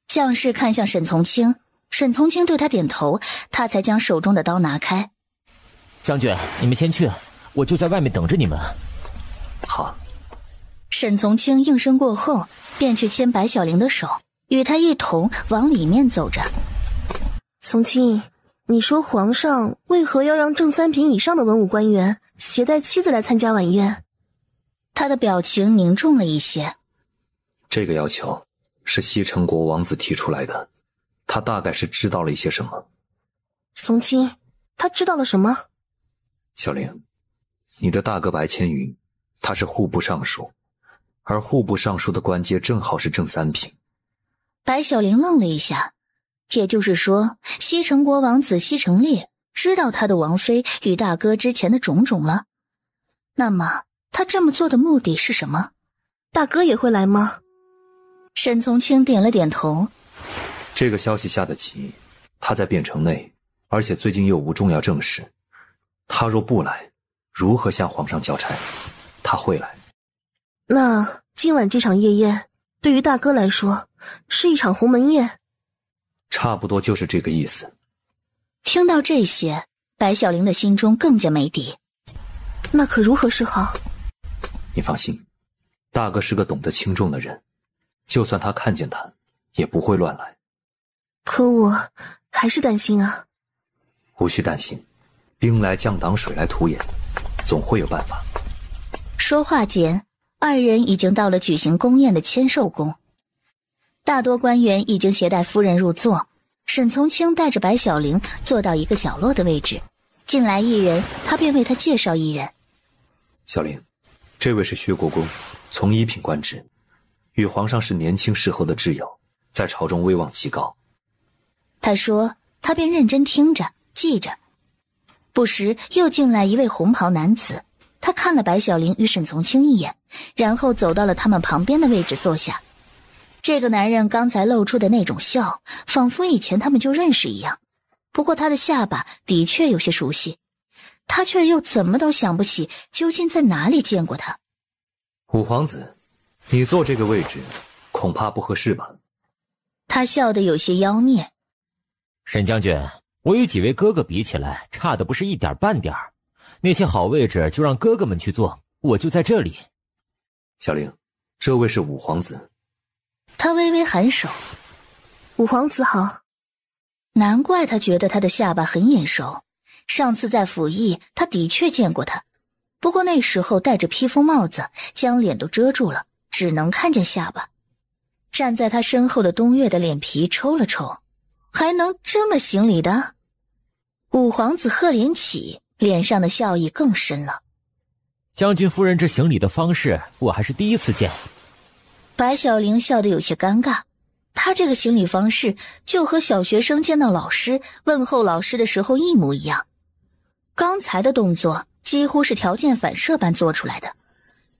将士看向沈从清，沈从清对他点头，他才将手中的刀拿开。将军，你们先去，我就在外面等着你们。好。沈从清应声过后，便去牵白小玲的手，与他一同往里面走着。从清，你说皇上为何要让正3品以上的文武官员携带妻子来参加晚宴？他的表情凝重了一些。这个要求是西城国王子提出来的，他大概是知道了一些什么。从清，他知道了什么？小玲，你的大哥白千云，他是户部尚书，而户部尚书的官阶正好是正3品。白小玲愣了一下，也就是说，西城国王子西城烈知道他的王妃与大哥之前的种种了。那么他这么做的目的是什么？大哥也会来吗？沈从清点了点头。这个消息下得急，他在汴城内，而且最近又无重要政事，他若不来，如何向皇上交差？他会来。那今晚这场夜宴对于大哥来说是一场鸿门宴？差不多就是这个意思。听到这些，白小玲的心中更加没底。那可如何是好？你放心，大哥是个懂得轻重的人，就算他看见他也不会乱来。可我还是担心啊。无需担心，兵来将挡，水来土掩，总会有办法。说话间，二人已经到了举行宫宴的千寿宫。大多官员已经携带夫人入座，沈从清带着白小玲坐到一个角落的位置，进来一人，他便为他介绍一人。小玲，这位是薛国公，从1品官职，与皇上是年轻时候的挚友，在朝中威望极高。他说，他便认真听着记着。不时又进来一位红袍男子，他看了白小玲与沈从清一眼，然后走到了他们旁边的位置坐下。这个男人刚才露出的那种笑，仿佛以前他们就认识一样，不过他的下巴的确有些熟悉，他却又怎么都想不起究竟在哪里见过他。五皇子，你坐这个位置恐怕不合适吧？他笑得有些妖孽。沈将军，我与几位哥哥比起来，差的不是一点半点儿。那些好位置就让哥哥们去坐，我就在这里。小玲，这位是五皇子。他微微颔首。五皇子好。难怪他觉得他的下巴很眼熟，上次在府邑他的确见过他，不过那时候戴着披风帽子，将脸都遮住了，只能看见下巴。站在他身后的东岳的脸皮抽了抽，还能这么行礼的？五皇子赫连起，脸上的笑意更深了。将军夫人这行礼的方式，我还是第一次见。白小玲笑得有些尴尬，她这个行礼方式就和小学生见到老师问候老师的时候一模一样。刚才的动作几乎是条件反射般做出来的，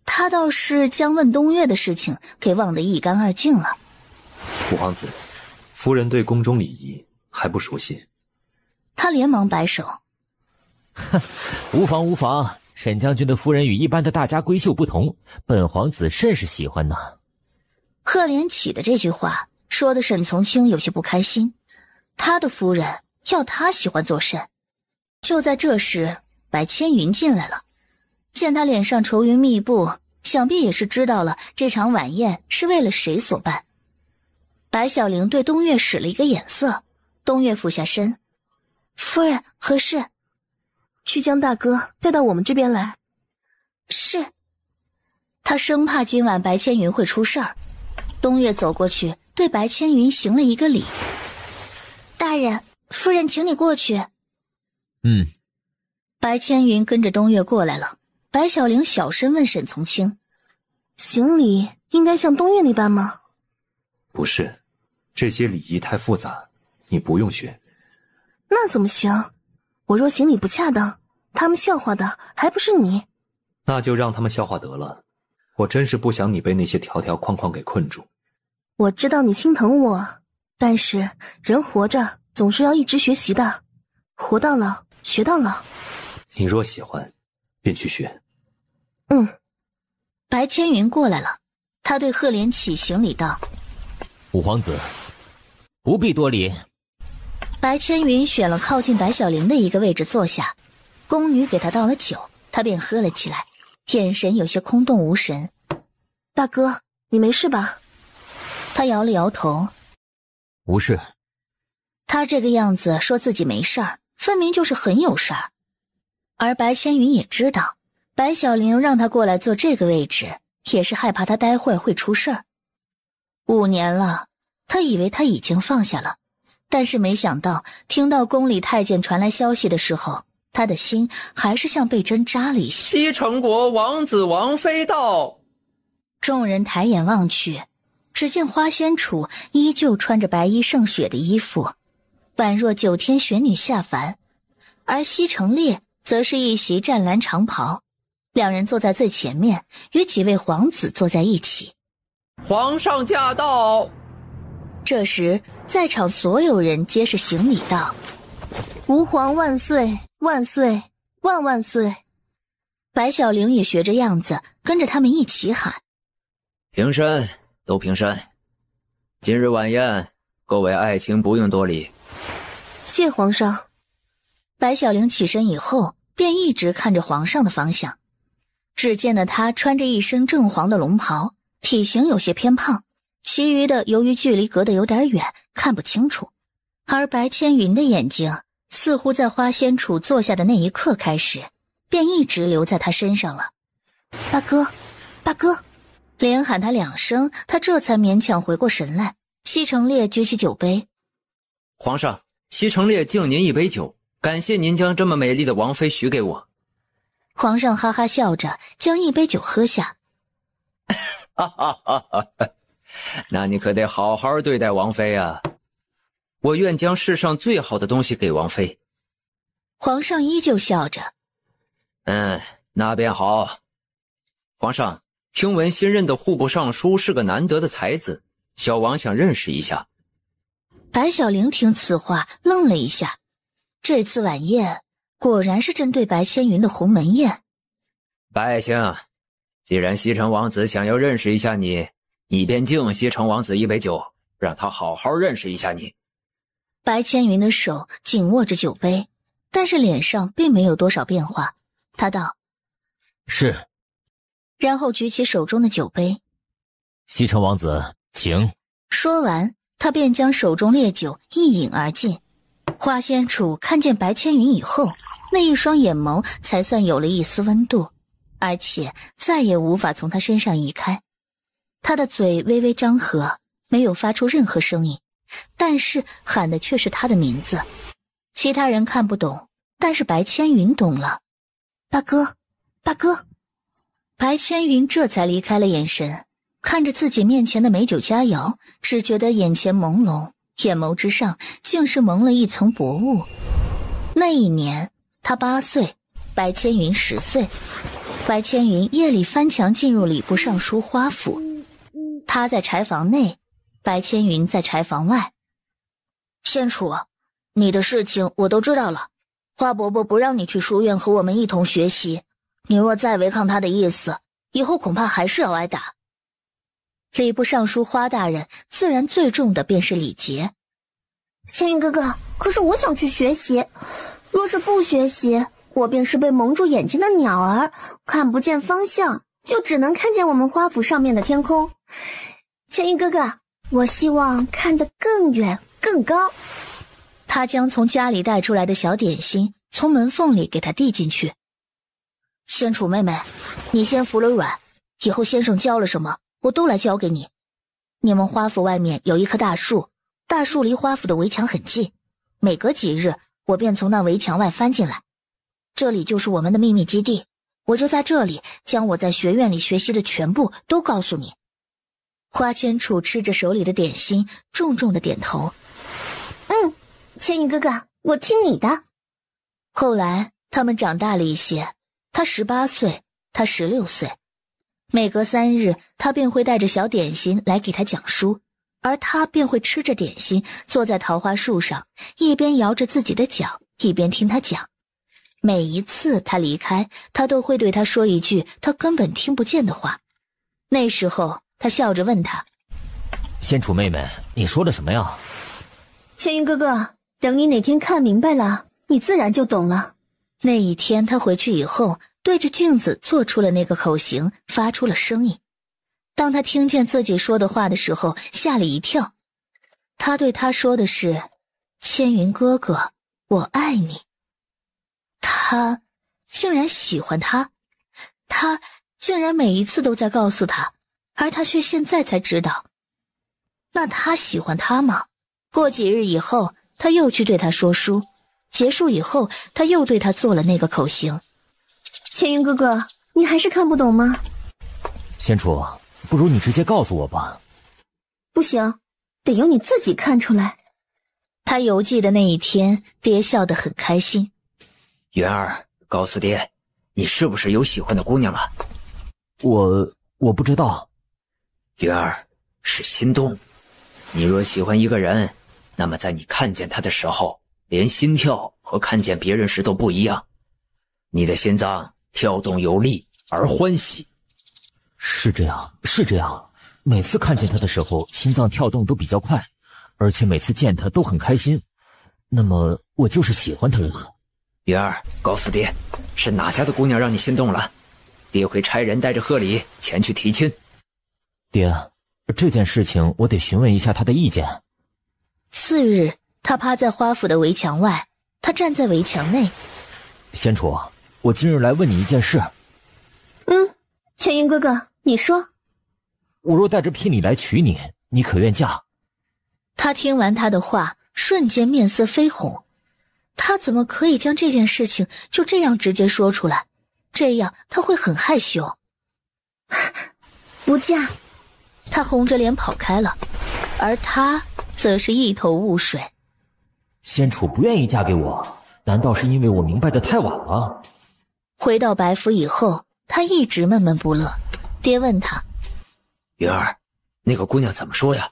他倒是将问东岳的事情给忘得一干二净了。五皇子，夫人对宫中礼仪还不熟悉。他连忙摆手。无妨无妨，沈将军的夫人与一般的大家闺秀不同，本皇子甚是喜欢呢。赫连起的这句话说的沈从清有些不开心，他的夫人要他喜欢做甚？就在这时，白千云进来了，见他脸上愁云密布，想必也是知道了这场晚宴是为了谁所办。白小玲对东岳使了一个眼色，东岳俯下身：“夫人，何事？”“去将大哥带到我们这边来。”“是。”他生怕今晚白千云会出事儿。东岳走过去，对白千云行了一个礼：“大人，夫人请你过去。”“嗯。”白千云跟着东岳过来了。白小玲小声问沈从清：“行礼应该像东岳那般吗？”“不是，这些礼仪太复杂，你不用学。”“那怎么行？我若行礼不恰当，他们笑话的还不是你？”“那就让他们笑话得了。我真是不想你被那些条条框框给困住。”“我知道你心疼我，但是人活着总是要一直学习的，活到老学到老。”“你若喜欢，便去学。”“嗯。”白千云过来了，他对赫连起行礼道：“五皇子，不必多礼。”白千云选了靠近白小玲的一个位置坐下，宫女给他倒了酒，他便喝了起来，眼神有些空洞无神。大哥，你没事吧？他摇了摇头，无事。他这个样子说自己没事儿，分明就是很有事儿。而白千云也知道，白小玲让他过来坐这个位置，也是害怕他待会儿会出事儿。5年了，他以为他已经放下了，但是没想到听到宫里太监传来消息的时候，他的心还是像被针扎了一下。西城国王子王妃到。众人抬眼望去，只见花仙楚依旧穿着白衣胜雪的衣服，宛若9天玄女下凡，而西城烈则是一袭湛蓝长袍，两人坐在最前面，与几位皇子坐在一起。皇上驾到！这时在场所有人皆是行礼道：“吾皇万岁，万岁，万万岁！”白小玲也学着样子跟着他们一起喊：“平身，都平身！今日晚宴，各位爱卿不用多礼。”谢皇上。白小玲起身以后，便一直看着皇上的方向。只见得他穿着一身正黄的龙袍，体型有些偏胖，其余的由于距离隔得有点远，看不清楚。而白千云的眼睛似乎在花仙楚坐下的那一刻开始，便一直留在他身上了。大哥，大哥！连喊他2声，他这才勉强回过神来。西城烈举起酒杯：“皇上，西城烈敬您一杯酒，感谢您将这么美丽的王妃许给我。”皇上哈哈笑着将一杯酒喝下。哈哈哈哈！那你可得好好对待王妃啊！我愿将世上最好的东西给王妃。皇上依旧笑着。那便好。皇上，听闻新任的户部尚书是个难得的才子，小王想认识一下。白小玲听此话愣了一下，这次晚宴果然是针对白千云的鸿门宴。白爱卿，既然西城王子想要认识一下你，你便敬西城王子一杯酒，让他好好认识一下你。白千云的手紧握着酒杯，但是脸上并没有多少变化。他道：“是。”然后举起手中的酒杯：“西城王子，请。”说完，他便将手中烈酒一饮而尽。花仙楚看见白千云以后，那一双眼眸才算有了一丝温度，而且再也无法从他身上移开。他的嘴微微张合，没有发出任何声音，但是喊的却是他的名字。其他人看不懂，但是白千云懂了。大哥，大哥！白千云这才离开了眼神，看着自己面前的美酒佳肴，只觉得眼前朦胧，眼眸之上竟是蒙了一层薄雾。那一年他8岁，白千云10岁。白千云夜里翻墙进入礼部尚书花府，他在柴房内，白千云在柴房外。仙楚，你的事情我都知道了，花伯伯不让你去书院和我们一同学习，你若再违抗他的意思，以后恐怕还是要挨打。礼部尚书花大人自然最重的便是礼节。千云哥哥，可是我想去学习，若是不学习，我便是被蒙住眼睛的鸟儿，看不见方向，就只能看见我们花府上面的天空。千云哥哥，我希望看得更远更高。他将从家里带出来的小点心从门缝里给他递进去。仙楚妹妹，你先服了软，以后先生教了什么我都来教给你。你们花府外面有一棵大树，大树离花府的围墙很近，每隔几日我便从那围墙外翻进来，这里就是我们的秘密基地，我就在这里将我在学院里学习的全部都告诉你。花千楚吃着手里的点心，重重的点头。千云哥哥，我听你的。后来他们长大了一些，他18岁，他16岁。每隔3日，他便会带着小点心来给他讲书，而他便会吃着点心，坐在桃花树上，一边摇着自己的脚，一边听他讲。每一次他离开，他都会对他说一句他根本听不见的话，那时候他笑着问他：仙楚妹妹，你说的什么呀？千云哥哥，等你哪天看明白了，你自然就懂了。那一天他回去以后，对着镜子做出了那个口型，发出了声音。当他听见自己说的话的时候，吓了一跳。他对他说的是：千云哥哥，我爱你。他竟然喜欢他，他竟然每一次都在告诉他，而他却现在才知道。那他喜欢他吗？过几日以后，他又去对他说书，结束以后，他又对他做了那个口型。千云哥哥，你还是看不懂吗？仙楚，不如你直接告诉我吧。不行，得由你自己看出来。他邮寄的那一天，爹笑得很开心。云儿，告诉爹，你是不是有喜欢的姑娘了？我不知道。云儿，是心动。你若喜欢一个人，那么在你看见他的时候，连心跳和看见别人时都不一样。你的心脏跳动有力而欢喜。是这样，是这样。每次看见他的时候，心脏跳动都比较快，而且每次见他都很开心。那么我就是喜欢他了。云儿，告诉爹，是哪家的姑娘让你心动了？爹会差人带着贺礼前去提亲。爹，这件事情我得询问一下他的意见。次日，他趴在花府的围墙外，他站在围墙内。仙楚，我今日来问你一件事。千云哥哥，你说。我若带着聘礼来娶你，你可愿嫁？他听完他的话，瞬间面色绯红。他怎么可以将这件事情就这样直接说出来？这样他会很害羞。不嫁。他红着脸跑开了，而他则是一头雾水。仙楚不愿意嫁给我，难道是因为我明白的太晚了？回到白府以后，他一直闷闷不乐。爹问他：云儿，那个姑娘怎么说呀？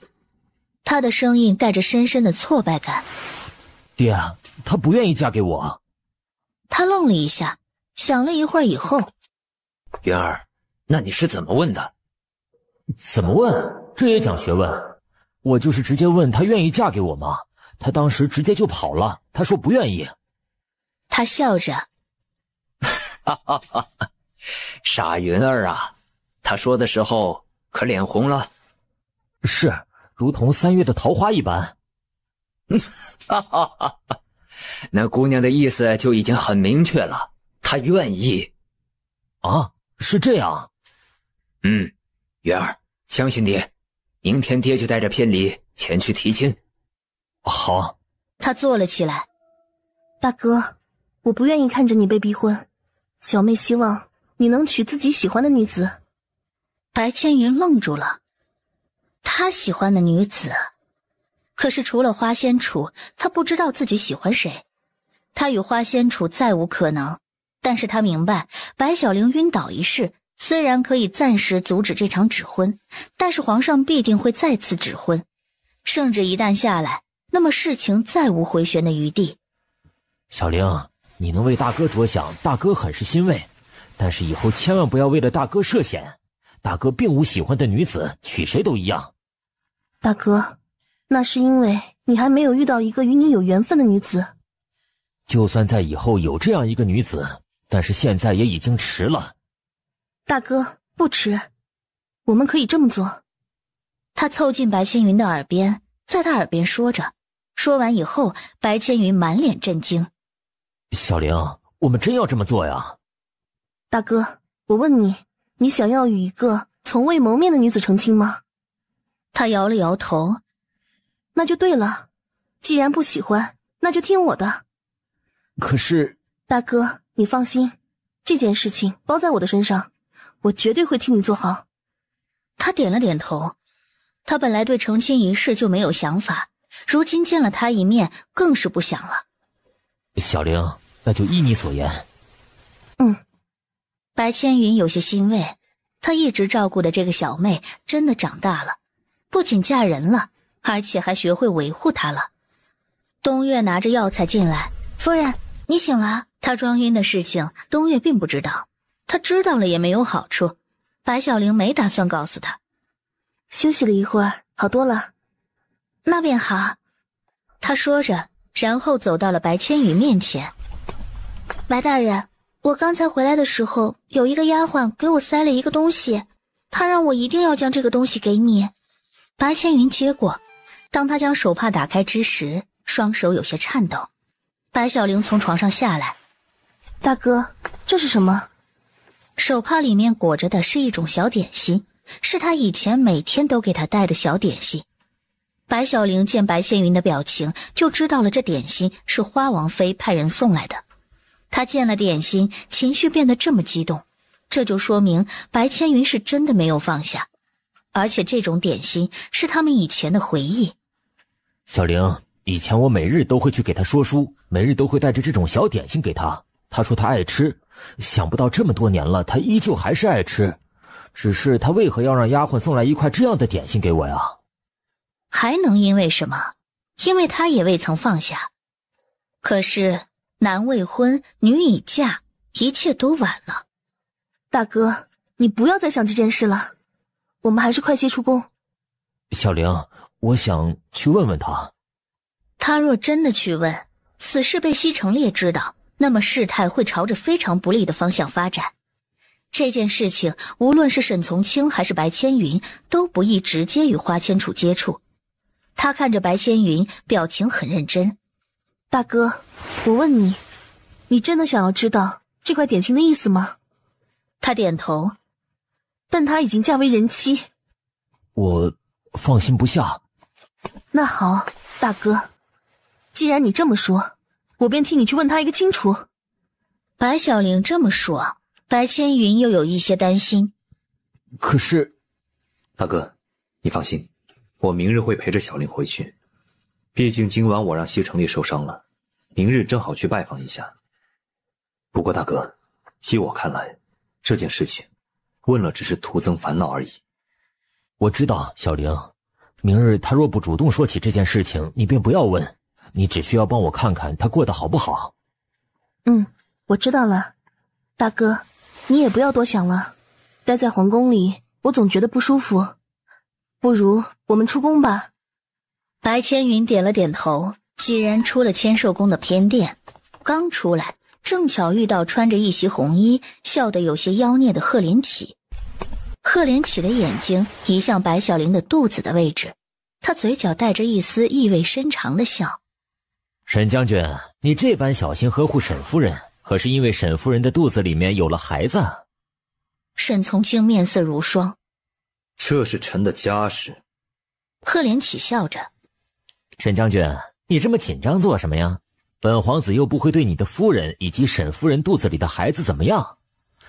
他的声音带着深深的挫败感。爹，她不愿意嫁给我。他愣了一下，想了一会儿以后：云儿，那你是怎么问的？怎么问？这也讲学问。我就是直接问她愿意嫁给我吗？她当时直接就跑了，她说不愿意。他笑着：哈哈哈，傻云儿啊，她说的时候可脸红了？是，如同3月的桃花一般。哈哈哈，那姑娘的意思就已经很明确了，她愿意。啊，是这样。云儿，相信爹，明天爹就带着聘礼前去提亲。好。他坐了起来。大哥，我不愿意看着你被逼婚，小妹希望你能娶自己喜欢的女子。白千云愣住了，他喜欢的女子，可是除了花仙楚，他不知道自己喜欢谁。他与花仙楚再无可能，但是他明白白小玲晕倒一事虽然可以暂时阻止这场指婚，但是皇上必定会再次指婚，圣旨一旦下来，那么事情再无回旋的余地。小玲，你能为大哥着想，大哥很是欣慰，但是以后千万不要为了大哥涉险。大哥并无喜欢的女子，娶谁都一样。大哥，那是因为你还没有遇到一个与你有缘分的女子。就算在以后有这样一个女子，但是现在也已经迟了。大哥，不迟，我们可以这么做。他凑近白千云的耳边，在他耳边说着。说完以后，白千云满脸震惊。小玲，我们真要这么做呀？大哥，我问你，你想要与一个从未谋面的女子成亲吗？他摇了摇头。那就对了，既然不喜欢，那就听我的。可是，大哥，你放心，这件事情包在我的身上，我绝对会替你做好。他点了点头。他本来对成亲一事就没有想法，如今见了他一面，更是不想了。小玲，那就依你所言。白千云有些欣慰，他一直照顾的这个小妹真的长大了，不仅嫁人了，而且还学会维护她了。东岳拿着药材进来：“夫人，你醒了。”他装晕的事情，东岳并不知道，他知道了也没有好处。白小玲没打算告诉他。休息了一会儿，好多了。那便好。他说着，然后走到了白千羽面前。白大人，我刚才回来的时候，有一个丫鬟给我塞了一个东西，她让我一定要将这个东西给你。白千云接过，当他将手帕打开之时，双手有些颤抖。白小玲从床上下来。大哥，这是什么？手帕里面裹着的是一种小点心，是他以前每天都给他带的小点心。白小玲见白千云的表情，就知道了这点心是花王妃派人送来的。他见了点心，情绪变得这么激动，这就说明白千云是真的没有放下，而且这种点心是他们以前的回忆。小玲，以前我每日都会去给他说书，每日都会带着这种小点心给他，他说他爱吃，想不到这么多年了，他依旧还是爱吃。只是他为何要让丫鬟送来一块这样的点心给我呀？还能因为什么？因为他也未曾放下。可是男未婚，女已嫁，一切都晚了。大哥，你不要再想这件事了，我们还是快些出宫。小玲，我想去问问他。他若真的去问，此事被西城烈知道，那么事态会朝着非常不利的方向发展。这件事情无论是沈从清还是白千云，都不宜直接与花千楚接触。他看着白千云，表情很认真。大哥，我问你，你真的想要知道这块点心的意思吗？他点头。但她已经嫁为人妻。我放心不下。那好，大哥，既然你这么说，我便替你去问他一个清楚。白小玲这么说，白千云又有一些担心。可是，大哥，你放心，我明日会陪着小玲回去。毕竟今晚我让西城烈受伤了，明日正好去拜访一下。不过大哥，依我看来，这件事情问了只是徒增烦恼而已。我知道，小玲，明日他若不主动说起这件事情，你便不要问，你只需要帮我看看他过得好不好。我知道了。大哥，你也不要多想了，待在皇宫里我总觉得不舒服，不如我们出宫吧。白千云点了点头，几人出了千寿宫的偏殿，刚出来正巧遇到穿着一袭红衣笑得有些妖孽的赫连起。赫连起的眼睛移向白小玲的肚子的位置，他嘴角带着一丝意味深长的笑。沈将军，你这般小心呵护沈夫人，可是因为沈夫人的肚子里面有了孩子？沈从清面色如霜。这是臣的家事。赫连起笑着。沈将军，你这么紧张做什么呀？本皇子又不会对你的夫人以及沈夫人肚子里的孩子怎么样。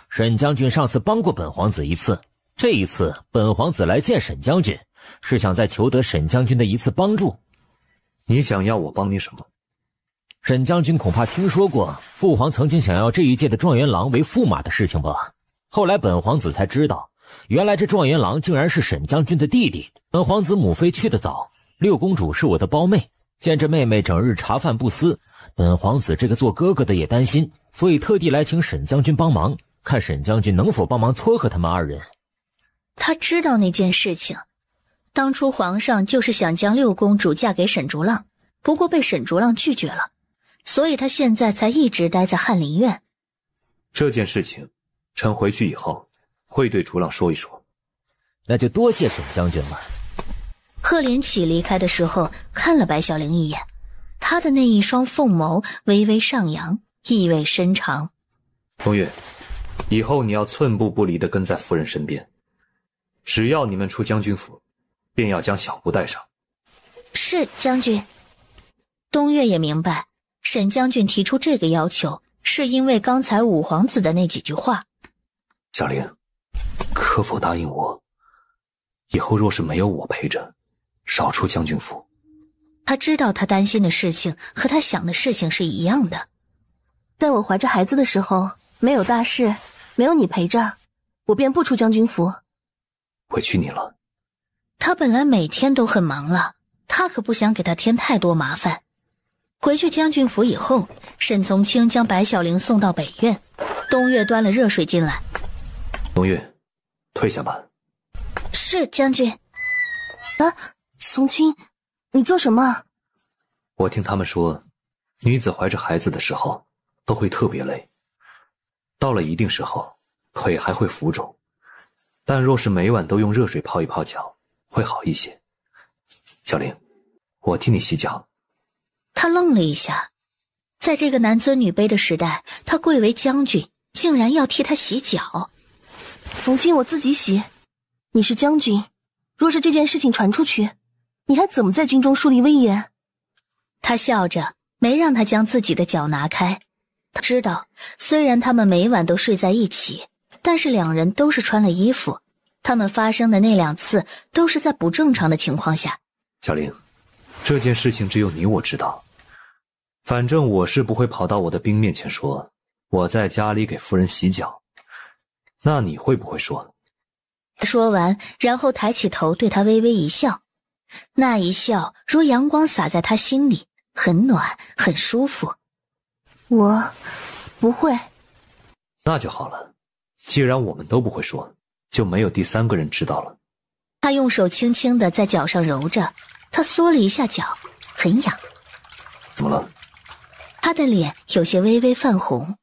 沈将军上次帮过本皇子一次，这一次本皇子来见沈将军，是想再求得沈将军的一次帮助。你想要我帮你什么？沈将军恐怕听说过父皇曾经想要这一届的状元郎为驸马的事情吧？后来本皇子才知道，原来这状元郎竟然是沈将军的弟弟。本皇子母妃去得早，六公主是我的胞妹，见这妹妹整日茶饭不思，本皇子这个做哥哥的也担心，所以特地来请沈将军帮忙，看沈将军能否帮忙撮合他们二人。他知道那件事情，当初皇上就是想将六公主嫁给沈竹浪，不过被沈竹浪拒绝了，所以他现在才一直待在翰林院。这件事情臣回去以后会对竹浪说一说。那就多谢沈将军了。赫连起离开的时候看了白小玲一眼，他的那一双凤眸微微上扬，意味深长。冬月，以后你要寸步不离地跟在夫人身边，只要你们出将军府，便要将小姑带上。是将军。冬月也明白沈将军提出这个要求是因为刚才五皇子的那几句话。小玲，可否答应我，以后若是没有我陪着，少出将军府？他知道他担心的事情和他想的事情是一样的。在我怀着孩子的时候，没有大事，没有你陪着，我便不出将军府。委屈你了。他本来每天都很忙了，他可不想给他添太多麻烦。回去将军府以后，沈从清将白小玲送到北院，冬月端了热水进来。冬月，退下吧。是将军。啊，从亲，你做什么？我听他们说，女子怀着孩子的时候都会特别累，到了一定时候腿还会浮肿，但若是每晚都用热水泡一泡脚会好一些。小玲，我替你洗脚。他愣了一下，在这个男尊女卑的时代，他贵为将军，竟然要替他洗脚。从今我自己洗，你是将军，若是这件事情传出去，你还怎么在军中树立威严？他笑着，没让他将自己的脚拿开。他知道，虽然他们每晚都睡在一起，但是两人都是穿了衣服，他们发生的那2次都是在不正常的情况下。小玲，这件事情只有你我知道，反正我是不会跑到我的兵面前说我在家里给夫人洗脚，那你会不会说？说完，然后抬起头对他微微一笑，那一笑如阳光洒在他心里，很暖很舒服。我不会。那就好了，既然我们都不会说，就没有第3个人知道了。他用手轻轻地在脚上揉着，他缩了一下脚，很痒。怎么了？他的脸有些微微泛红，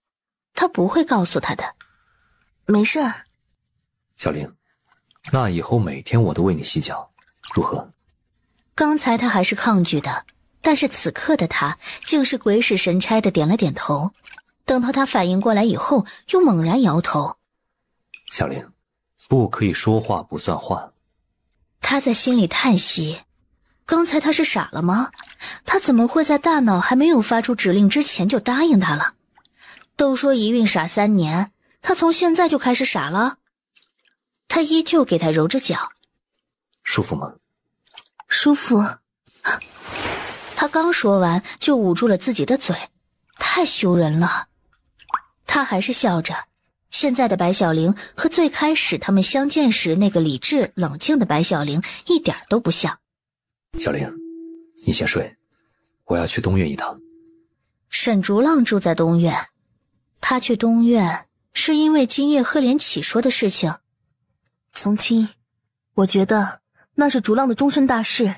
他不会告诉他的。没事儿。小玲，那以后每天我都为你洗脚，如何？刚才他还是抗拒的，但是此刻的他竟是鬼使神差的点了点头。等到他反应过来以后，又猛然摇头。小玲，不可以说话不算话。他在心里叹息，刚才他是傻了吗？他怎么会在大脑还没有发出指令之前就答应他了？都说一孕傻3年，他从现在就开始傻了？他依旧给他揉着脚。舒服吗？舒服。他刚说完就捂住了自己的嘴，太羞人了。他还是笑着，现在的白小玲和最开始他们相见时那个理智冷静的白小玲一点都不像。小玲，你先睡，我要去东院一趟。沈竹浪住在东院，他去东院是因为今夜赫连起说的事情。从亲，我觉得那是竹浪的终身大事，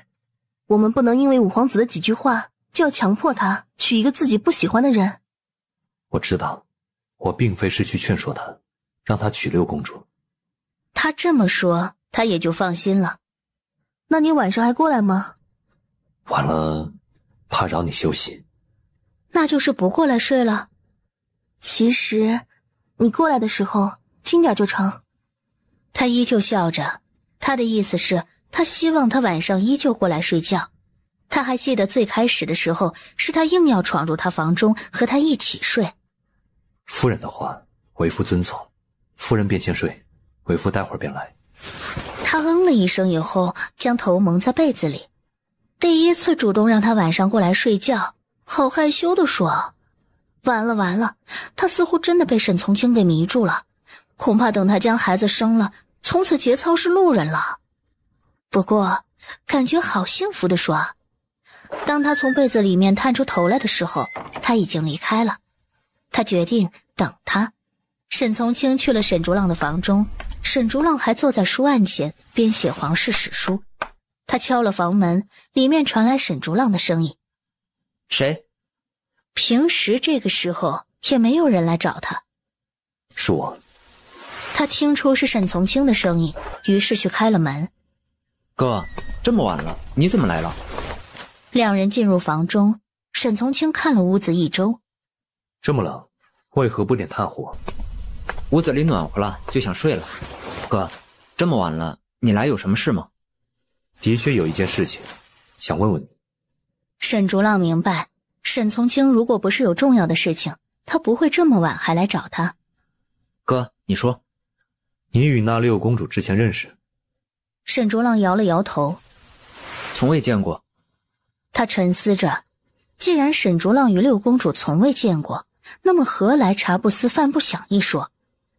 我们不能因为五皇子的几句话就要强迫他娶一个自己不喜欢的人。我知道，我并非是去劝说他，让他娶六公主。他这么说，他也就放心了。那你晚上还过来吗？晚了，怕扰你休息。那就是不过来睡了。其实，你过来的时候轻点就成。他依旧笑着，他的意思是，他希望他晚上依旧过来睡觉。他还记得最开始的时候，是他硬要闯入他房中和他一起睡。夫人的话，为夫遵从。夫人便先睡，为夫待会儿便来。他嗯了一声以后，将头蒙在被子里。第一次主动让他晚上过来睡觉，好害羞地说。完了完了，他似乎真的被沈从清给迷住了，恐怕等他将孩子生了，从此节操是路人了。不过感觉好幸福地说。当他从被子里面探出头来的时候，他已经离开了。他决定等他。沈从清去了沈竹浪的房中，沈竹浪还坐在书案前编写皇室史书。他敲了房门，里面传来沈竹浪的声音。谁？平时这个时候也没有人来找他。是我。他听出是沈从清的声音，于是去开了门。哥，这么晚了，你怎么来了？两人进入房中，沈从清看了屋子一周。这么冷，为何不点炭火？屋子里暖和了，就想睡了。哥，这么晚了，你来有什么事吗？的确有一件事情，想问问你。沈竹浪明白，沈从清如果不是有重要的事情，他不会这么晚还来找他。哥，你说。你与那六公主之前认识？沈竹浪摇了摇头。从未见过。他沉思着，既然沈竹浪与六公主从未见过，那么何来茶不思饭不想一说？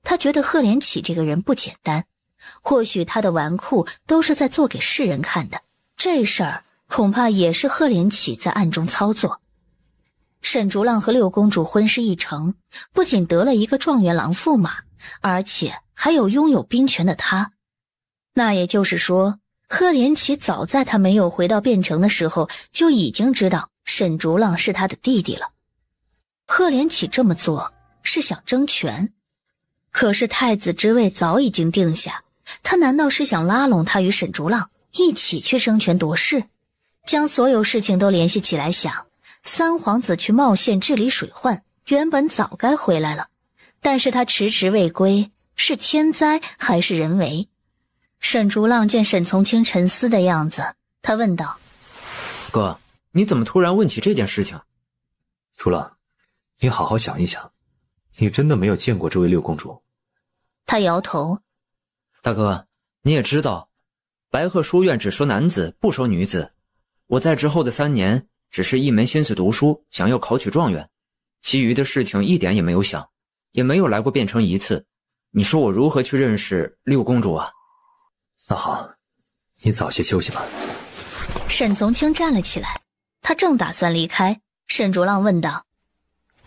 他觉得赫连起这个人不简单，或许他的纨绔都是在做给世人看的，这事儿恐怕也是赫连起在暗中操作。沈竹浪和六公主婚事一成，不仅得了一个状元郎驸马，而且还有拥有兵权的他。那也就是说，赫连奇早在他没有回到汴城的时候，就已经知道沈竹浪是他的弟弟了。赫连奇这么做是想争权，可是太子之位早已经定下，他难道是想拉拢他与沈竹浪一起去争权夺势？将所有事情都联系起来想，三皇子去茂县治理水患，原本早该回来了，但是他迟迟未归，是天灾还是人为？沈竹浪见沈从清沉思的样子，他问道：哥，你怎么突然问起这件事情？竹浪，你好好想一想，你真的没有见过这位六公主？他摇头。大哥，你也知道，白鹤书院只收男子不收女子，我在之后的3年只是一门心思读书，想要考取状元，其余的事情一点也没有想，也没有来过汴城一次，你说我如何去认识六公主啊？那好，你早些休息吧。沈从清站了起来，他正打算离开，沈竹浪问道：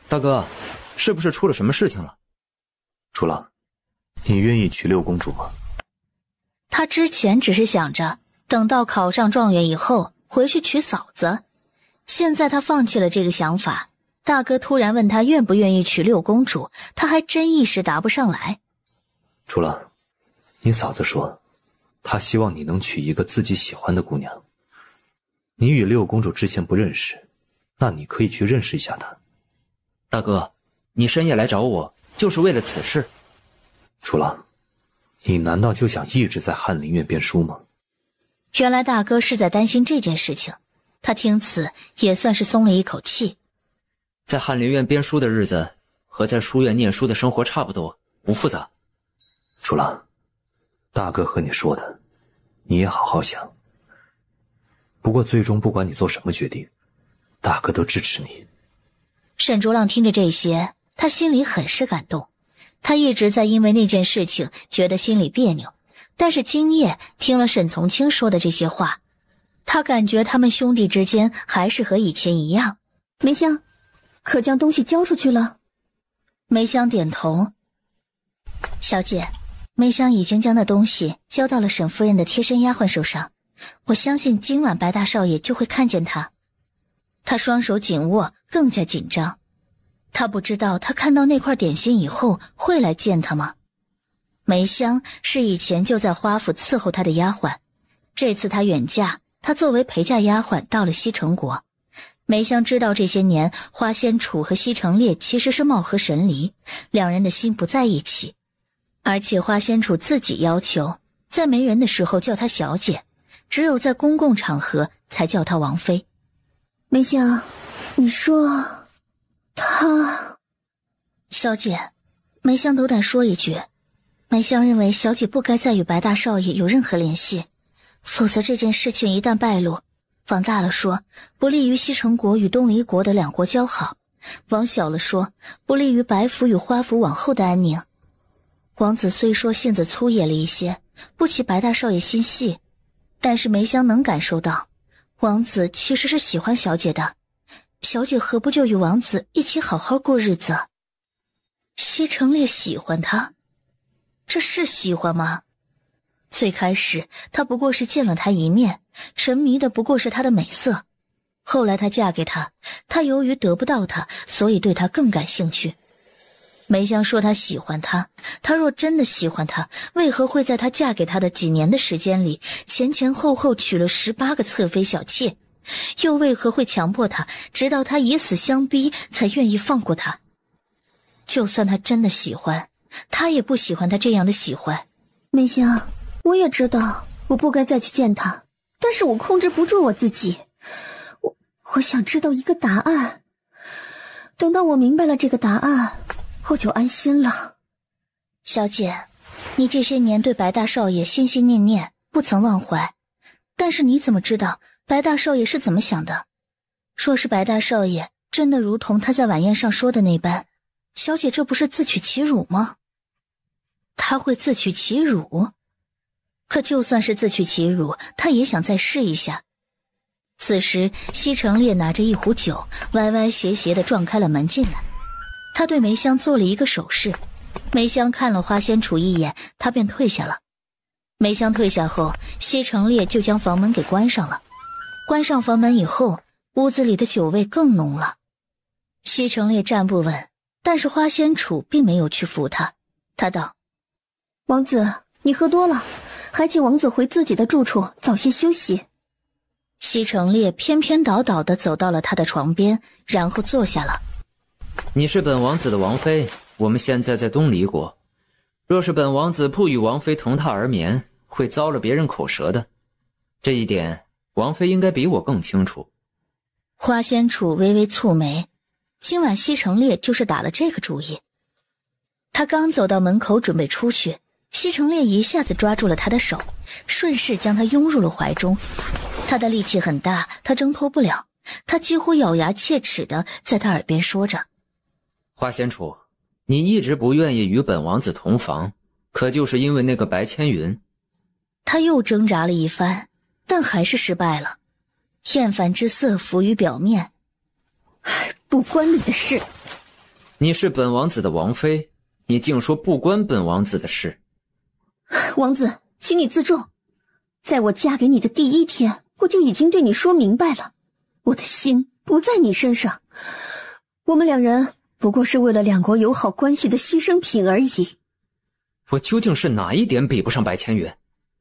大哥，是不是出了什么事情了？竹浪，你愿意娶六公主吗？他之前只是想着等到考上状元以后回去娶嫂子，现在他放弃了这个想法。大哥突然问他愿不愿意娶六公主，他还真一时答不上来。竹浪，你嫂子说她希望你能娶一个自己喜欢的姑娘。你与六公主之前不认识，那你可以去认识一下她。大哥，你深夜来找我就是为了此事？竹浪，你难道就想一直在翰林院编书吗？原来大哥是在担心这件事情，他听此也算是松了一口气。在翰林院编书的日子和在书院念书的生活差不多，不复杂。竹浪，大哥和你说的，你也好好想。不过最终不管你做什么决定，大哥都支持你。沈竹浪听着这些，他心里很是感动。他一直在因为那件事情觉得心里别扭，但是今夜听了沈从清说的这些话，他感觉他们兄弟之间还是和以前一样。梅香，可将东西交出去了？梅香点头。小姐，梅香已经将那东西交到了沈夫人的贴身丫鬟手上，我相信今晚白大少爷就会看见他。他双手紧握，更加紧张。他不知道他看到那块点心以后会来见他吗？梅香是以前就在花府伺候他的丫鬟，这次他远嫁，他作为陪嫁丫鬟到了西城国。梅香知道这些年花仙楚和西城烈其实是貌合神离，两人的心不在一起，而且花仙楚自己要求在没人的时候叫她小姐，只有在公共场合才叫她王妃。梅香，你说他……小姐，梅香斗胆说一句，梅香认为小姐不该再与白大少爷有任何联系，否则这件事情一旦败露，往大了说不利于西城国与东离国的两国交好，往小了说不利于白府与花府往后的安宁。王子虽说性子粗野了一些，不起白大少爷心细，但是梅香能感受到王子其实是喜欢小姐的，小姐何不就与王子一起好好过日子？西城烈喜欢他，这是喜欢吗？最开始他不过是见了他一面，沉迷的不过是他的美色，后来他嫁给他，他由于得不到他，所以对他更感兴趣。梅香说他喜欢他，他若真的喜欢他，为何会在他嫁给他的几年的时间里，前前后后娶了18个侧妃小妾？又为何会强迫他，直到他以死相逼，才愿意放过他？就算他真的喜欢，他也不喜欢他这样的喜欢。梅香，我也知道我不该再去见他，但是我控制不住我自己。我想知道一个答案，等到我明白了这个答案，我就安心了。小姐，你这些年对白大少爷心心念念，不曾忘怀，但是你怎么知道白大少爷是怎么想的？若是白大少爷真的如同他在晚宴上说的那般，小姐这不是自取其辱吗？他会自取其辱？可就算是自取其辱，他也想再试一下。此时西城烈拿着一壶酒，歪歪斜斜地撞开了门进来。他对梅香做了一个手势，梅香看了花仙楚一眼，他便退下了。梅香退下后，西城烈就将房门给关上了。关上房门以后，屋子里的酒味更浓了。西城烈站不稳，但是花仙楚并没有去扶他。他道：王子，你喝多了，还请王子回自己的住处早些休息。西城烈偏偏倒倒地走到了他的床边，然后坐下了。你是本王子的王妃，我们现在在东离国，若是本王子不与王妃同榻而眠，会遭了别人口舌的。这一点王妃应该比我更清楚。花仙楚微微蹙眉，今晚西城烈就是打了这个主意。他刚走到门口准备出去，西城烈一下子抓住了他的手，顺势将他拥入了怀中。他的力气很大，他挣脱不了，他几乎咬牙切齿地在他耳边说着：花仙楚，你一直不愿意与本王子同房，可就是因为那个白千云。他又挣扎了一番，但还是失败了。厌烦之色浮于表面。不关你的事。你是本王子的王妃，你竟说不关本王子的事。王子，请你自重。在我嫁给你的第一天，我就已经对你说明白了，我的心不在你身上。我们两人不过是为了两国友好关系的牺牲品而已。我究竟是哪一点比不上白千云？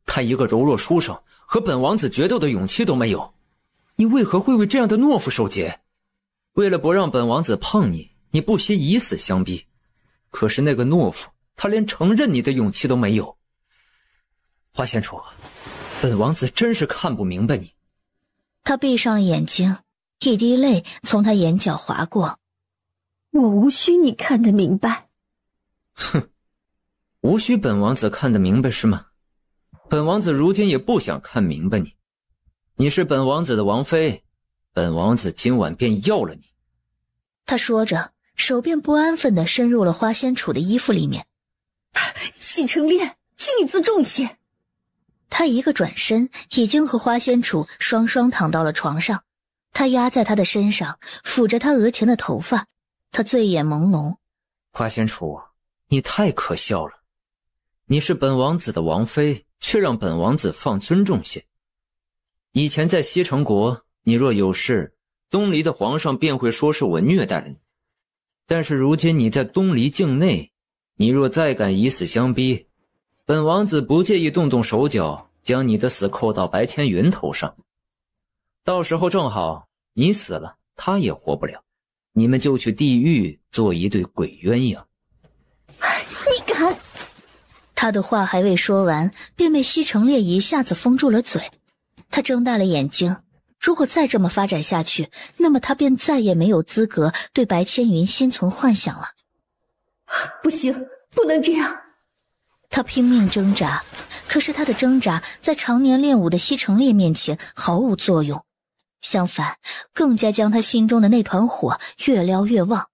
他一个柔弱书生，和本王子决斗的勇气都没有，你为何会为这样的懦夫受劫？为了不让本王子碰你，你不惜以死相逼。可是那个懦夫，他连承认你的勇气都没有。花仙楚，本王子真是看不明白你。他闭上了眼睛，一滴泪从他眼角滑过。我无需你看得明白。哼，无需本王子看得明白是吗？本王子如今也不想看明白你。你是本王子的王妃，本王子今晚便要了你。他说着，手便不安分地深入了花仙楚的衣服里面。西城烈，请你自重些。他一个转身，已经和花仙楚双双躺到了床上。他压在他的身上，抚着他额前的头发。他醉眼朦胧。花仙楚，你太可笑了。你是本王子的王妃，却让本王子放尊重些。以前在西城国，你若有事，东离的皇上便会说是我虐待了你。但是如今你在东离境内，你若再敢以死相逼，本王子不介意动动手脚，将你的死扣到白千云头上。到时候正好你死了，他也活不了，你们就去地狱做一对鬼鸳鸯。你敢！他的话还未说完，便被西城烈一下子封住了嘴。他睁大了眼睛，如果再这么发展下去，那么他便再也没有资格对白千云心存幻想了。不行，不能这样。他拼命挣扎，可是他的挣扎在常年练武的西城烈面前毫无作用，相反，更加将他心中的那团火越燎越旺。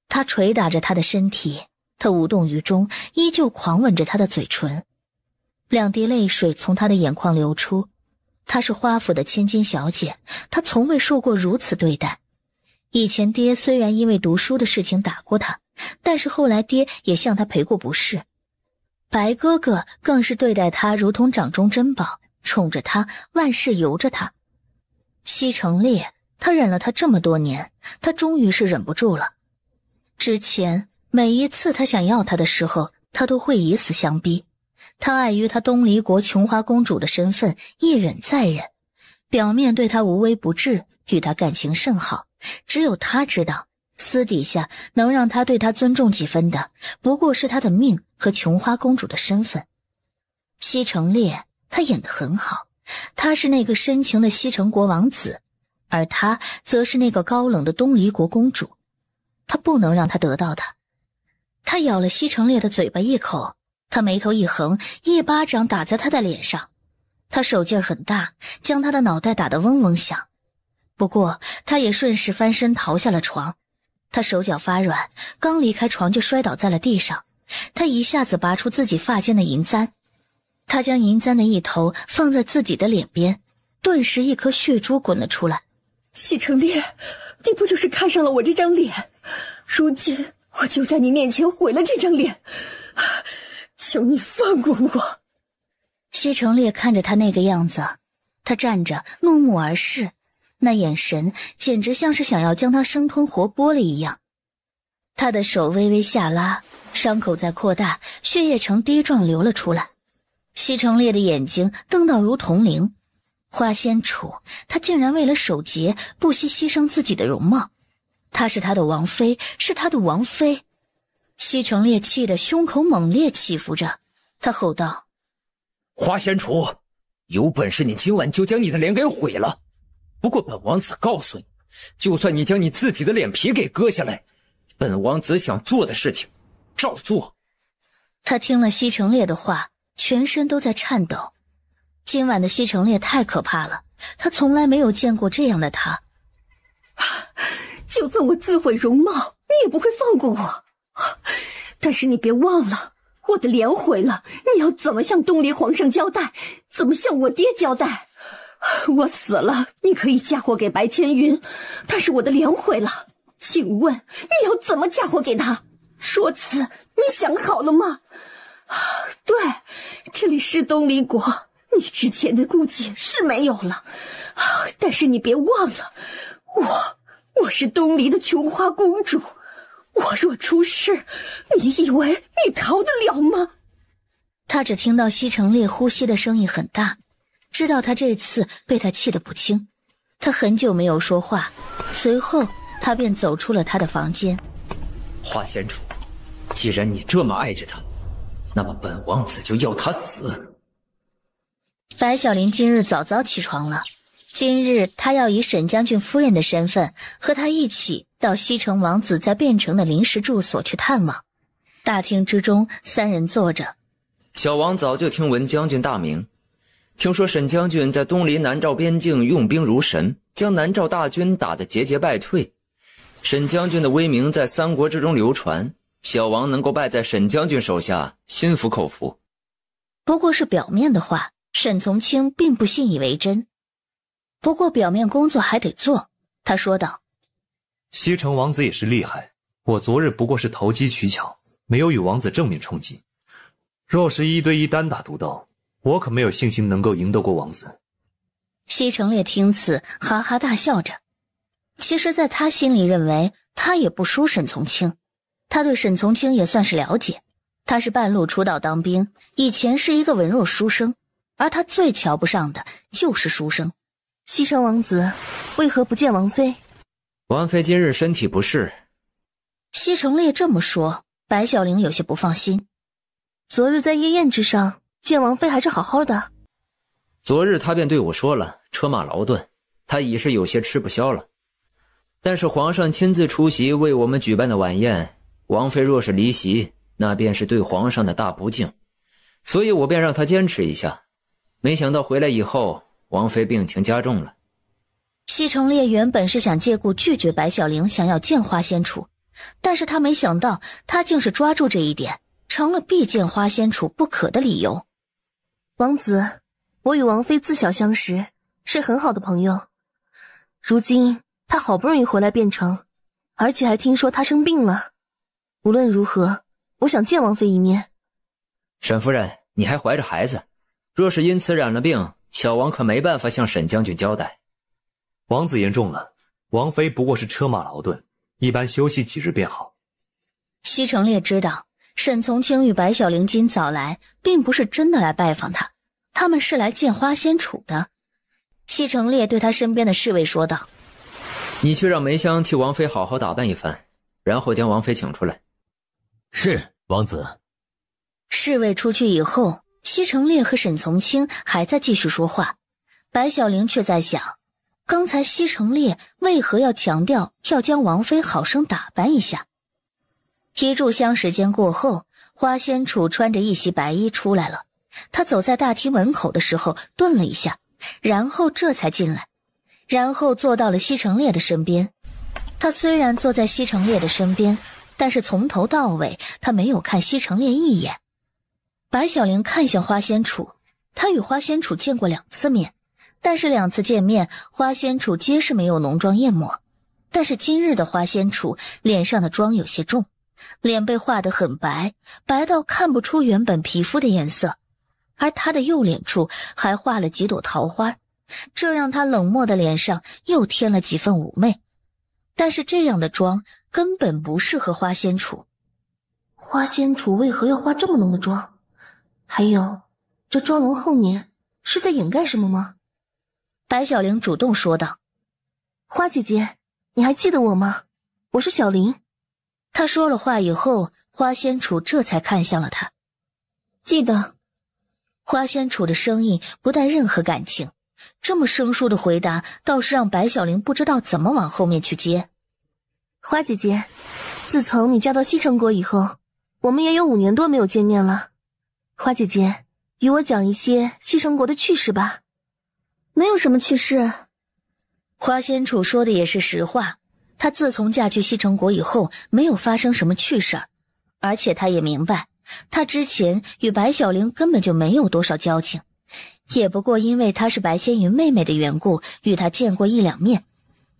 他捶打着他的身体，他无动于衷，依旧狂吻着他的嘴唇。两滴泪水从他的眼眶流出。她是花府的千金小姐，她从未受过如此对待。以前爹虽然因为读书的事情打过她，但是后来爹也向她赔过不是。白哥哥更是对待她如同掌中珍宝，宠着她，万事由着她。西城烈，他忍了她这么多年，他终于是忍不住了。之前每一次他想要她的时候，他都会以死相逼。他碍于他东离国琼花公主的身份，一忍再忍，表面对他无微不至，与他感情甚好，只有他知道，私底下能让他对他尊重几分的，不过是他的命和琼花公主的身份。西城烈，他演得很好，他是那个深情的西城国王子，而他则是那个高冷的东离国公主，他不能让他得到他。他咬了西城烈的嘴巴一口，他眉头一横，一巴掌打在他的脸上。他手劲儿很大，将他的脑袋打得嗡嗡响。不过他也顺势翻身逃下了床。他手脚发软，刚离开床就摔倒在了地上。他一下子拔出自己发间的银簪，他将银簪的一头放在自己的脸边，顿时一颗血珠滚了出来。西城烈，你不就是看上了我这张脸？如今我就在你面前毁了这张脸，求你放过我。西城烈看着他那个样子，他站着怒目而视，那眼神简直像是想要将他生吞活剥了一样。他的手微微下拉，伤口在扩大，血液呈滴状流了出来。西城烈的眼睛瞪到如铜铃，花仙楚，他竟然为了守节不惜牺牲自己的容貌。她是他的王妃，是他的王妃。西城烈气得胸口猛烈起伏着，他吼道：花仙楚，有本事你今晚就将你的脸给毁了。不过本王子告诉你，就算你将你自己的脸皮给割下来，本王子想做的事情照做。他听了西城烈的话，全身都在颤抖。今晚的西城烈太可怕了，他从来没有见过这样的他。就算我自毁容貌，你也不会放过我。但是你别忘了，我的脸毁了，你要怎么向东篱皇上交代？怎么向我爹交代？我死了，你可以嫁祸给白千云，但是我的脸毁了，请问你要怎么嫁祸给他？说辞你想好了吗？对，这里是东篱国，你之前的顾忌是没有了，但是你别忘了，我是东篱的琼花公主，我若出事，你以为你逃得了吗？他只听到西城烈呼吸的声音很大，知道他这次被他气得不轻。他很久没有说话，随后他便走出了他的房间。花仙楚，既然你这么爱着他，那么本王子就要他死。白小玲今日早早起床了，今日她要以沈将军夫人的身份和他一起到西城王子在汴城的临时住所去探望。大厅之中，三人坐着。小王早就听闻将军大名，听说沈将军在东篱南诏边境用兵如神，将南诏大军打得节节败退。沈将军的威名在三国之中流传，小王能够败在沈将军手下，心服口服。不过是表面的话，沈从清并不信以为真。不过表面工作还得做，他说道：西城王子也是厉害，我昨日不过是投机取巧，没有与王子正面冲击。若是1对1单打独斗，我可没有信心能够赢得过王子。西城烈听此哈哈大笑着，其实在他心里认为他也不输沈从清，他对沈从清也算是了解，他是半路出道当兵，以前是一个文弱书生，而他最瞧不上的就是书生。西城王子为何不见王妃？王妃今日身体不适。西城烈这么说，白小玲有些不放心。昨日在夜宴之上见王妃还是好好的。昨日他便对我说了，车马劳顿，他已是有些吃不消了。但是皇上亲自出席为我们举办的晚宴，王妃若是离席，那便是对皇上的大不敬，所以我便让他坚持一下。没想到回来以后，王妃病情加重了。西城烈原本是想借故拒绝白小玲想要见花仙楚，但是他没想到他竟是抓住这一点，成了必见花仙楚不可的理由。王子，我与王妃自小相识，是很好的朋友。如今她好不容易回来汴城，而且还听说她生病了。无论如何，我想见王妃一面。沈夫人，你还怀着孩子，若是因此染了病，小王可没办法向沈将军交代。王子言重了，王妃不过是车马劳顿，一般休息几日便好。西城烈知道沈从清与白小玲今早来并不是真的来拜访他，他们是来见花仙楚的。西城烈对他身边的侍卫说道：你去让梅香替王妃好好打扮一番，然后将王妃请出来。是，王子。侍卫出去以后，西城烈和沈从清还在继续说话，白小玲却在想，刚才西城烈为何要强调要将王妃好生打扮一下。一炷香时间过后，花仙楚穿着一袭白衣出来了。他走在大厅门口的时候顿了一下，然后这才进来，然后坐到了西城烈的身边。他虽然坐在西城烈的身边，但是从头到尾他没有看西城烈一眼。白小玲看向花仙楚，他与花仙楚见过2次面，但是2次见面，花仙楚皆是没有浓妆艳抹。但是今日的花仙楚脸上的妆有些重，脸被画得很白，白到看不出原本皮肤的颜色，而他的右脸处还画了几朵桃花，这让他冷漠的脸上又添了几分妩媚。但是这样的妆根本不适合花仙楚。花仙楚为何要化这么浓的妆？还有，这妆容后面是在掩盖什么吗？白小玲主动说道。花姐姐，你还记得我吗？我是小玲。她说了话以后，花仙楚这才看向了她。记得。花仙楚的声音不带任何感情，这么生疏的回答倒是让白小玲不知道怎么往后面去接。花姐姐，自从你嫁到西城国以后，我们也有5年多没有见面了。花姐姐，与我讲一些西城国的趣事吧。没有什么趣事。花仙楚说的也是实话，她自从嫁去西城国以后，没有发生什么趣事儿，而且她也明白，她之前与白小玲根本就没有多少交情，也不过因为她是白仙云妹妹的缘故，与她见过1-2面，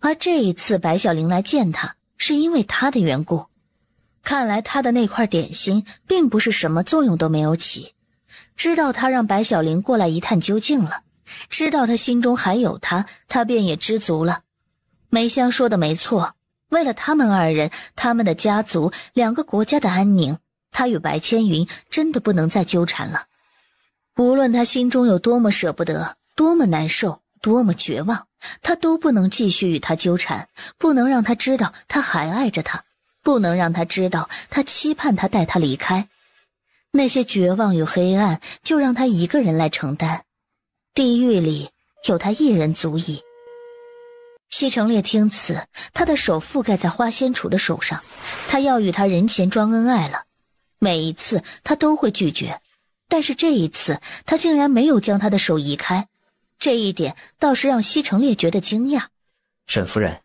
而这一次白小玲来见她，是因为她的缘故。看来她的那块点心并不是什么作用都没有起，知道她让白小玲过来一探究竟了，知道她心中还有她，她便也知足了。梅香说的没错，为了他们2人，他们的家族2个国家的安宁，她与白千云真的不能再纠缠了。无论她心中有多么舍不得，多么难受，多么绝望，她都不能继续与他纠缠，不能让他知道他还爱着他，不能让他知道他期盼他带他离开。那些绝望与黑暗就让他一个人来承担，地狱里有他一人足矣。西城烈听此，他的手覆盖在花仙楚的手上，他要与他人前装恩爱了。每一次他都会拒绝，但是这一次他竟然没有将他的手移开，这一点倒是让西城烈觉得惊讶。沈夫人，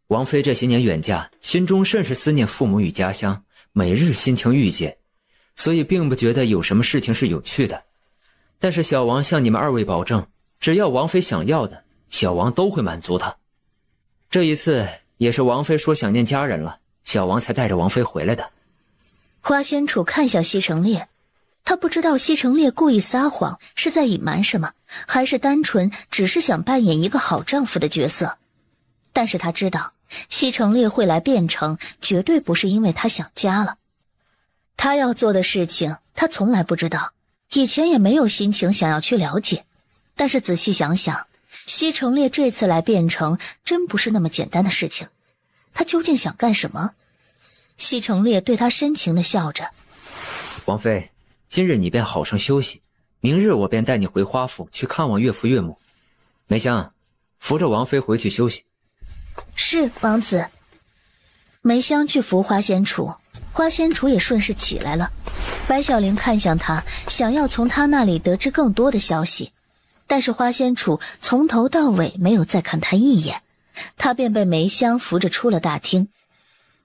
王妃这些年远嫁，心中甚是思念父母与家乡，每日心情郁结，所以并不觉得有什么事情是有趣的。但是小王向你们2位保证，只要王妃想要的，小王都会满足她。这一次也是王妃说想念家人了，小王才带着王妃回来的。花仙楚看向西城烈，他不知道西城烈故意撒谎是在隐瞒什么，还是单纯只是想扮演一个好丈夫的角色。但是他知道西城烈会来汴城，绝对不是因为他想家了。他要做的事情他从来不知道，以前也没有心情想要去了解。但是仔细想想，西城烈这次来汴城真不是那么简单的事情，他究竟想干什么？西城烈对他深情地笑着。王妃，今日你便好生休息，明日我便带你回花府去看望岳父岳母。梅香，扶着王妃回去休息。是，王子。梅香去扶花仙楚，花仙楚也顺势起来了。白小玲看向他，想要从他那里得知更多的消息，但是花仙楚从头到尾没有再看他一眼，他便被梅香扶着出了大厅。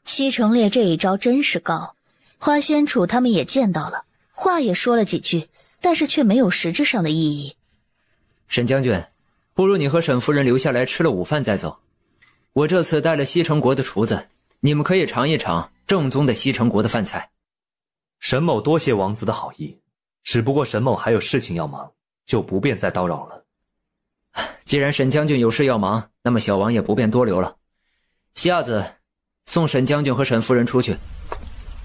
西城烈这一招真是高，花仙楚他们也见到了，话也说了几句，但是却没有实质上的意义。沈将军，不如你和沈夫人留下来吃了午饭再走。我这次带了西城国的厨子，你们可以尝一尝正宗的西城国的饭菜。沈某多谢王子的好意，只不过沈某还有事情要忙，就不便再叨扰了。既然沈将军有事要忙，那么小王也不便多留了。西亚子，送沈将军和沈夫人出去。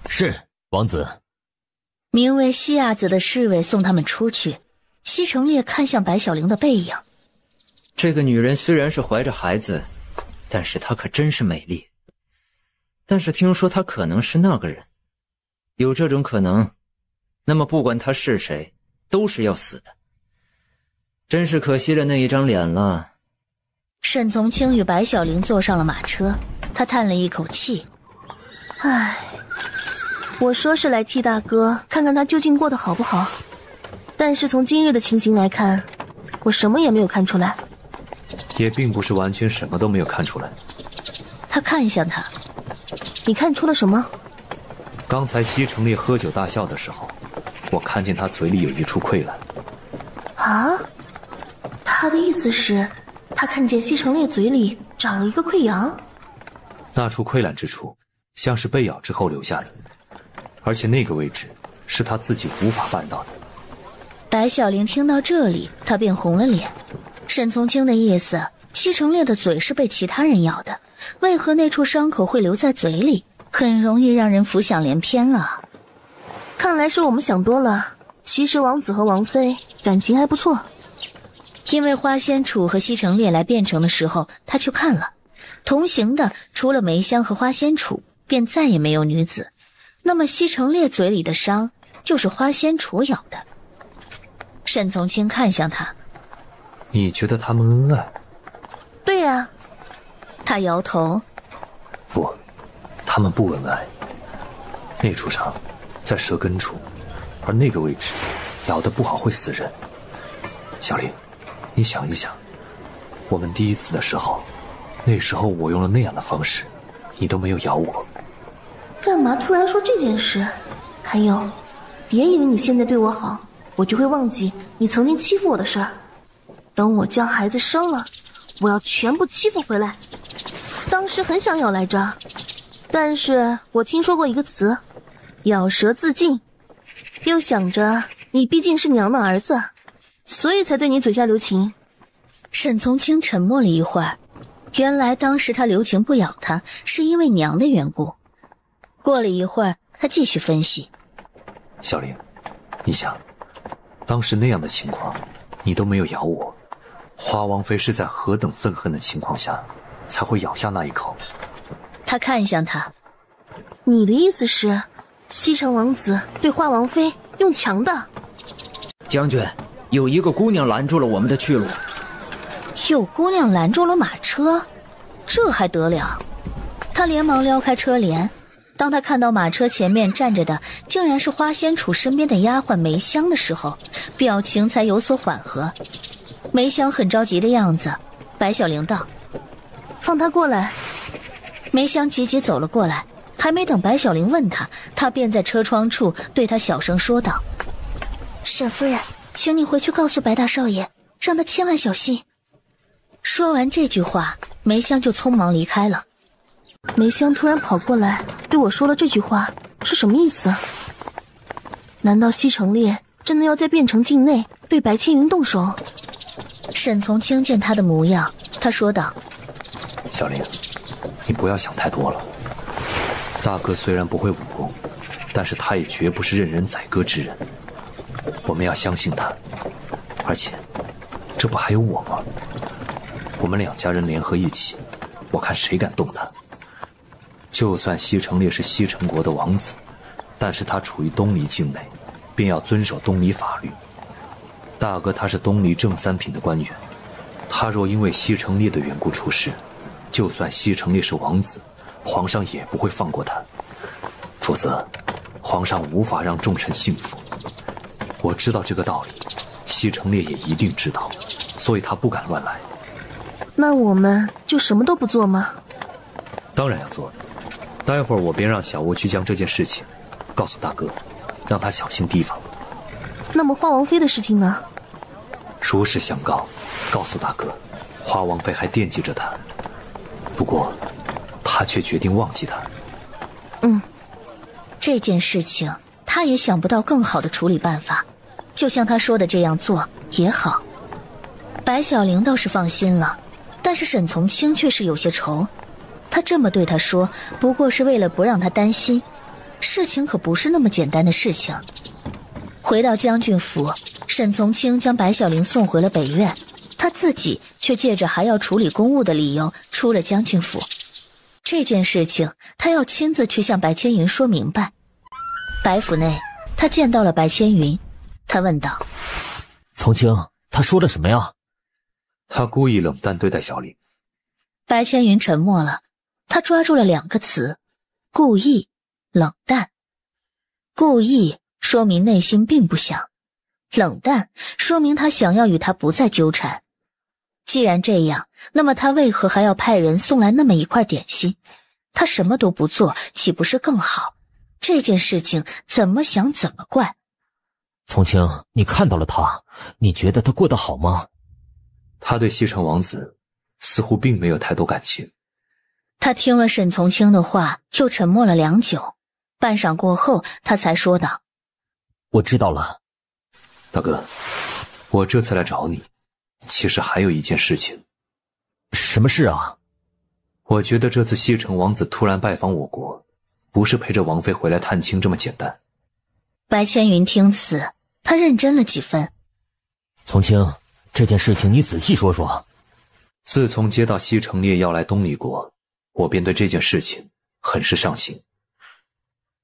是，王子。名为西亚子的侍卫送他们出去。西城烈看向白小玲的背影，这个女人虽然是怀着孩子，但是她可真是美丽。但是听说她可能是那个人，有这种可能，那么不管她是谁，都是要死的。真是可惜了那一张脸了。沈从清与白小玲坐上了马车，他叹了一口气。唉，我说是来替大哥看看他究竟过得好不好，但是从今日的情形来看，我什么也没有看出来。也并不是完全什么都没有看出来。他看向他，你看出了什么？刚才西城烈喝酒大笑的时候，我看见他嘴里有一处溃烂。啊？他的意思是，他看见西城烈嘴里长了一个溃疡？那处溃烂之处，像是被咬之后留下的。而且那个位置是他自己无法办到的。白小玲听到这里，她便红了脸。沈从清的意思，西城烈的嘴是被其他人咬的，为何那处伤口会留在嘴里？很容易让人浮想联翩啊。看来是我们想多了，其实王子和王妃感情还不错。因为花仙楚和西城烈来汴城的时候，他去看了，同行的除了梅香和花仙楚，便再也没有女子。那么西城烈嘴里的伤，就是花仙楚咬的。沈从清看向他，你觉得他们恩爱？对呀。他摇头，不，他们不恩爱。那处伤在舌根处，而那个位置咬得不好会死人。小玲，你想一想，我们第一次的时候，那时候我用了那样的方式，你都没有咬我。干嘛突然说这件事？还有，别以为你现在对我好，我就会忘记你曾经欺负我的事儿。等我将孩子生了，我要全部欺负回来。当时很想咬来着，但是我听说过一个词，咬舌自尽。又想着你毕竟是娘的儿子，所以才对你嘴下留情。沈从清沉默了一会儿，原来当时他留情不咬他，是因为娘的缘故。过了一会儿，他继续分析。小玲，你想，当时那样的情况，你都没有咬我，花王妃是在何等愤恨的情况下，才会咬下那一口？他看向他，你的意思是，西城王子对花王妃用强的？将军，有一个姑娘拦住了我们的去路。有姑娘拦住了马车？这还得了？他连忙撩开车帘，当他看到马车前面站着的竟然是花仙楚身边的丫鬟梅香的时候，表情才有所缓和。梅香很着急的样子，白小玲道：放他过来。梅香急急走了过来，还没等白小玲问他，他便在车窗处对他小声说道：沈夫人，请你回去告诉白大少爷，让他千万小心。说完这句话，梅香就匆忙离开了。梅香突然跑过来对我说了这句话，是什么意思？难道西城烈真的要在汴城境内对白千云动手？沈从清见他的模样，他说道：小玲，你不要想太多了。大哥虽然不会武功，但是他也绝不是任人宰割之人。我们要相信他，而且这不还有我吗？我们两家人联合一起，我看谁敢动他。就算西城烈是西城国的王子，但是他处于东篱境内，便要遵守东篱法律。大哥他是东篱正三品的官员，他若因为西城烈的缘故出事，就算西城烈是王子，皇上也不会放过他，否则皇上无法让众臣信服。我知道这个道理，西城烈也一定知道，所以他不敢乱来。那我们就什么都不做吗？当然要做。待会儿我便让小吴去将这件事情告诉大哥，让他小心提防。那么花王妃的事情呢？如实相告，告诉大哥，花王妃还惦记着他，不过他却决定忘记他。这件事情他也想不到更好的处理办法，就像他说的这样做也好。白小玲倒是放心了，但是沈从清却是有些愁。他这么对他说，不过是为了不让他担心，事情可不是那么简单的事情。回到将军府，沈从清将白小玲送回了北院，他自己却借着还要处理公务的理由出了将军府。这件事情他要亲自去向白千云说明白。白府内，他见到了白千云，他问道：从清，他说了什么呀？他故意冷淡对待小玲。白千云沉默了，他抓住了两个词：故意、冷淡。故意说明内心并不想，冷淡说明他想要与他不再纠缠。既然这样，那么他为何还要派人送来那么一块点心？他什么都不做，岂不是更好？这件事情怎么想怎么怪。从清，你看到了他，你觉得他过得好吗？他对西城王子似乎并没有太多感情。他听了沈从清的话，又沉默了良久。半晌过后，他才说道：“我知道了。”大哥，我这次来找你，其实还有一件事情。什么事啊？我觉得这次西城王子突然拜访我国，不是陪着王妃回来探亲这么简单。白千云听此，他认真了几分。从清，这件事情你仔细说说。自从接到西城烈要来东离国，我便对这件事情很是上心。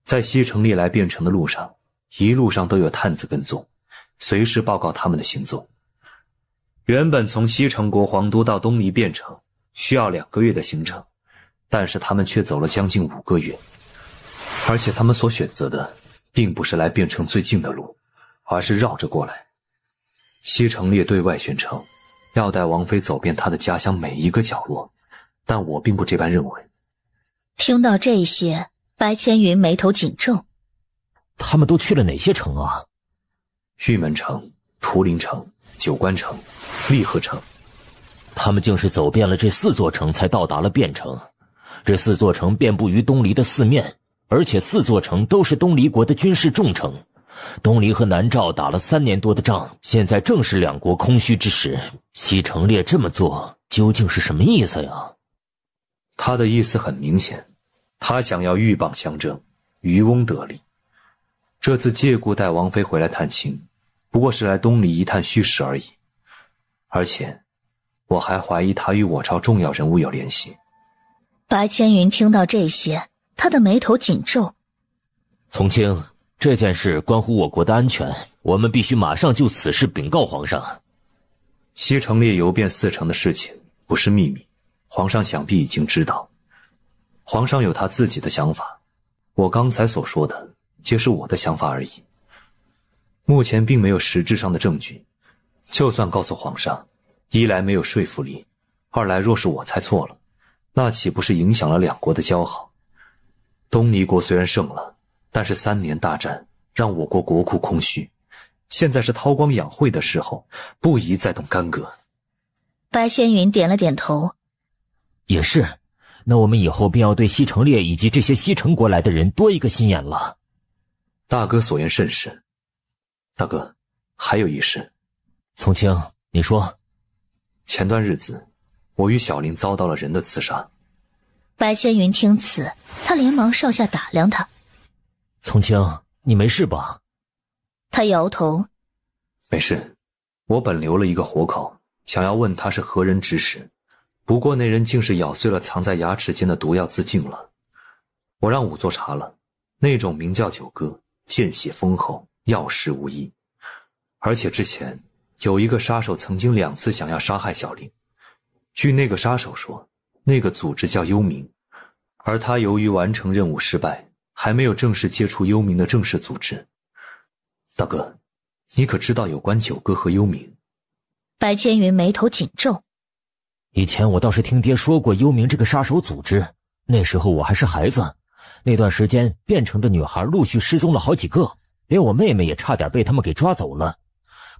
在西城烈来汴城的路上，一路上都有探子跟踪，随时报告他们的行踪。原本从西城国皇都到东离汴城需要2个月的行程，但是他们却走了将近5个月，而且他们所选择的并不是来汴城最近的路，而是绕着过来。西城烈对外宣称要带王妃走遍他的家乡每一个角落，但我并不这般认为。听到这些，白千云眉头紧皱。他们都去了哪些城啊？玉门城、图林城、九关城、利河城。他们竟是走遍了这4座城才到达了汴城。这4座城遍布于东离的4面，而且4座城都是东离国的军事重城。东离和南诏打了3年多的仗，现在正是2国空虚之时。西城烈这么做究竟是什么意思呀？他的意思很明显，他想要鹬蚌相争，渔翁得利。这次借故带王妃回来探亲，不过是来东离一探虚实而已。而且我还怀疑他与我朝重要人物有联系。白千云听到这些，他的眉头紧皱。从清，这件事关乎我国的安全，我们必须马上就此事禀告皇上。西城烈游遍4城的事情不是秘密，皇上想必已经知道。皇上有他自己的想法，我刚才所说的皆是我的想法而已。目前并没有实质上的证据，就算告诉皇上，一来没有说服力，二来若是我猜错了，那岂不是影响了2国的交好？东离国虽然胜了，但是3年大战让我国国库空虚，现在是韬光养晦的时候，不宜再动干戈。白千云点了点头。也是，那我们以后便要对西城烈以及这些西城国来的人多一个心眼了。大哥所言甚是。大哥，还有一事。从清，你说。前段日子，我与小林遭到了人的刺杀。白千云听此，他连忙上下打量他。从清，你没事吧？他摇头。没事，我本留了一个活口，想要问他是何人指使，不过那人竟是咬碎了藏在牙齿间的毒药自尽了。我让仵作查了，那种名叫九歌，见血丰厚，药石无一。而且之前有一个杀手曾经2次想要杀害小林，据那个杀手说，那个组织叫幽冥，而他由于完成任务失败，还没有正式接触幽冥的正式组织。大哥，你可知道有关九歌和幽冥？白千云眉头紧皱。以前我倒是听爹说过幽冥这个杀手组织，那时候我还是孩子，那段时间汴城的女孩陆续失踪了好几个，连我妹妹也差点被他们给抓走了。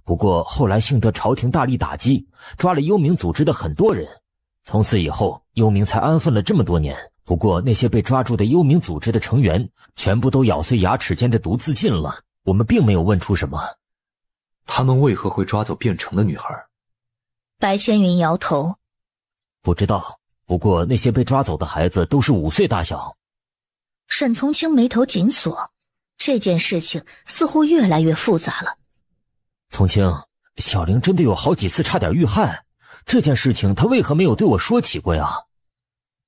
不过后来幸得朝廷大力打击，抓了幽冥组织的很多人，从此以后幽冥才安分了这么多年。不过那些被抓住的幽冥组织的成员全部都咬碎牙齿间的毒自尽了，我们并没有问出什么。他们为何会抓走汴城的女孩？白千云摇头。不知道，不过那些被抓走的孩子都是5岁大小。沈从清眉头紧锁，这件事情似乎越来越复杂了。从清，小玲真的有好几次差点遇害，这件事情他为何没有对我说起过呀？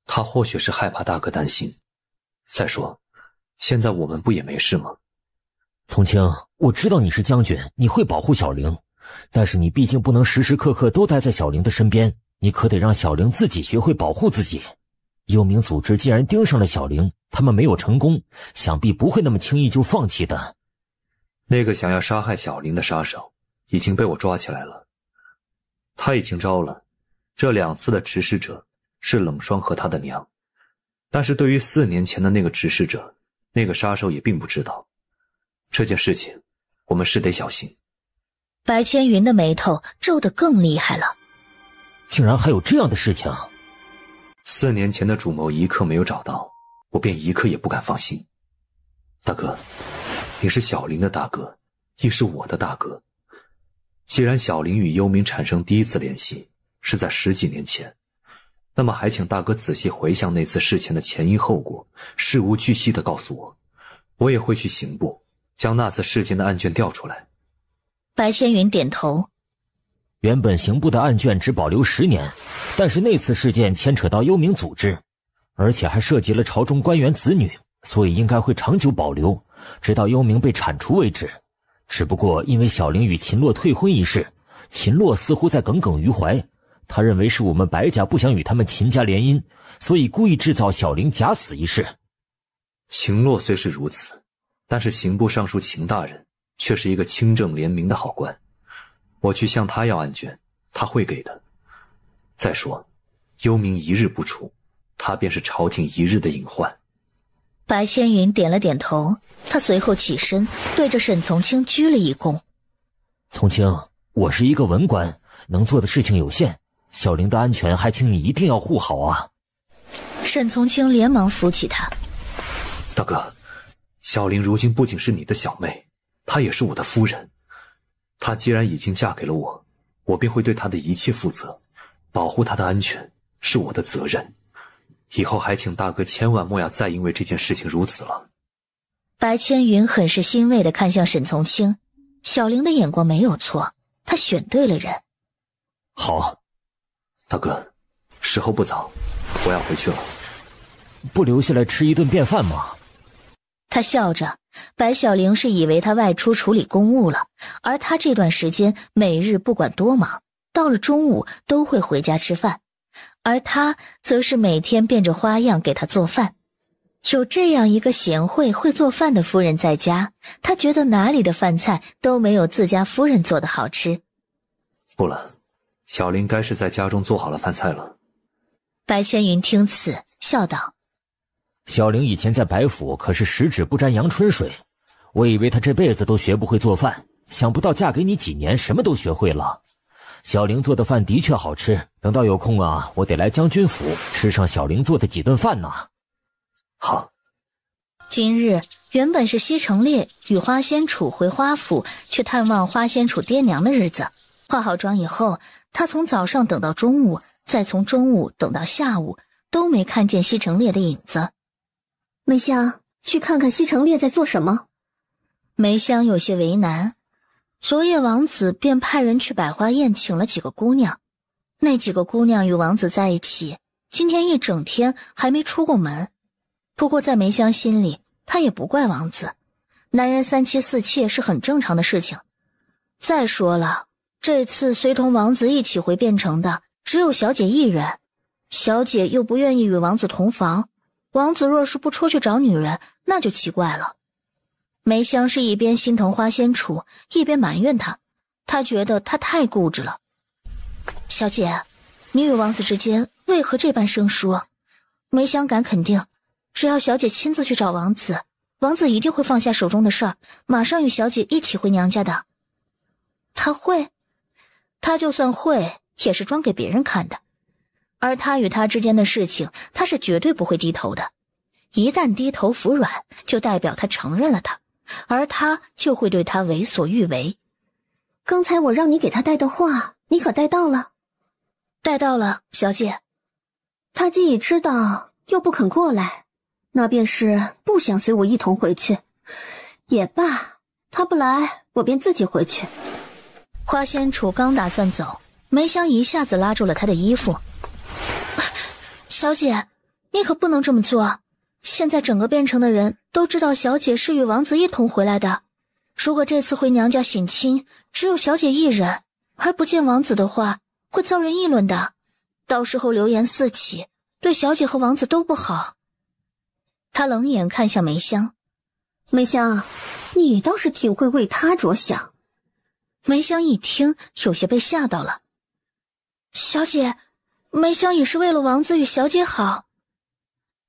他或许是害怕大哥担心。再说，现在我们不也没事吗？从清，我知道你是将军，你会保护小玲，但是你毕竟不能时时刻刻都待在小玲的身边，你可得让小玲自己学会保护自己。幽冥组织既然盯上了小玲，他们没有成功，想必不会那么轻易就放弃的。那个想要杀害小玲的杀手已经被我抓起来了，他已经招了这2次的指使者是冷霜和他的娘，但是对于4年前的那个指使者，那个杀手也并不知道。这件事情我们是得小心。白千云的眉头皱得更厉害了。竟然还有这样的事情！4年前的主谋一刻没有找到，我便一刻也不敢放心。大哥，你是小玲的大哥，亦是我的大哥。既然小玲与幽冥产生第一次联系是在10几年前，那么还请大哥仔细回想那次事情的前因后果，事无巨细地告诉我，我也会去刑部将那次事件的案卷调出来。白千云点头。原本刑部的案卷只保留10年，但是那次事件牵扯到幽冥组织，而且还涉及了朝中官员子女，所以应该会长久保留，直到幽冥被铲除为止。只不过因为小玲与秦洛退婚一事，秦洛似乎在耿耿于怀，他认为是我们白家不想与他们秦家联姻，所以故意制造小玲假死一事。秦洛虽是如此，但是刑部尚书秦大人却是一个清正廉明的好官，我去向他要案卷，他会给的。再说幽冥一日不除，他便是朝廷一日的隐患。白千云点了点头，他随后起身对着沈从清鞠了一躬。从清，我是一个文官，能做的事情有限，小玲的安全还请你一定要护好啊。沈从清连忙扶起他。大哥，小玲如今不仅是你的小妹，她也是我的夫人。她既然已经嫁给了我，我便会对她的一切负责，保护她的安全是我的责任。以后还请大哥千万莫要再因为这件事情如此了。白千云很是欣慰地看向沈从清，小玲的眼光没有错，他选对了人。好，大哥，时候不早，我要回去了。不留下来吃一顿便饭吗？他笑着，白小玲是以为他外出处理公务了，而他这段时间每日不管多忙，到了中午都会回家吃饭，而他则是每天变着花样给他做饭。有这样一个贤惠会做饭的夫人在家，他觉得哪里的饭菜都没有自家夫人做的好吃。不了，小玲该是在家中做好了饭菜了。白千云听此笑道，小玲以前在白府可是十指不沾阳春水，我以为她这辈子都学不会做饭，想不到嫁给你几年什么都学会了。小玲做的饭的确好吃，等到有空啊，我得来将军府吃上小玲做的几顿饭呢。好。今日原本是西城烈与花仙楚回花府去探望花仙楚爹娘的日子，化好妆以后，他从早上等到中午，再从中午等到下午，都没看见西城烈的影子。梅香，去看看西城烈在做什么。梅香有些为难，昨夜王子便派人去百花宴请了几个姑娘，那几个姑娘与王子在一起，今天一整天还没出过门。不过在梅香心里，她也不怪王子，男人3妻4妾是很正常的事情。再说了，这次随同王子一起回汴城的只有小姐一人，小姐又不愿意与王子同房，王子若是不出去找女人，那就奇怪了。梅香是一边心疼花仙楚，一边埋怨他，她觉得他太固执了。小姐，你与王子之间为何这般生疏？梅香敢肯定，只要小姐亲自去找王子，王子一定会放下手中的事儿，马上与小姐一起回娘家的。他会？他就算会，也是装给别人看的。而他与他之间的事情，他是绝对不会低头的。一旦低头服软，就代表他承认了他，而他就会对他为所欲为。刚才我让你给他带的话，你可带到了？带到了，小姐。他既已知道，又不肯过来，那便是不想随我一同回去。也罢，他不来，我便自己回去。花仙楚刚打算走，梅香一下子拉住了他的衣服。小姐，你可不能这么做，现在整个汴城的人都知道小姐是与王子一同回来的，如果这次回娘家省亲只有小姐一人，而不见王子的话，会遭人议论的，到时候流言四起，对小姐和王子都不好。他冷眼看向梅香。梅香，你倒是挺会为他着想。梅香一听，有些被吓到了。小姐，梅香也是为了王子与小姐好。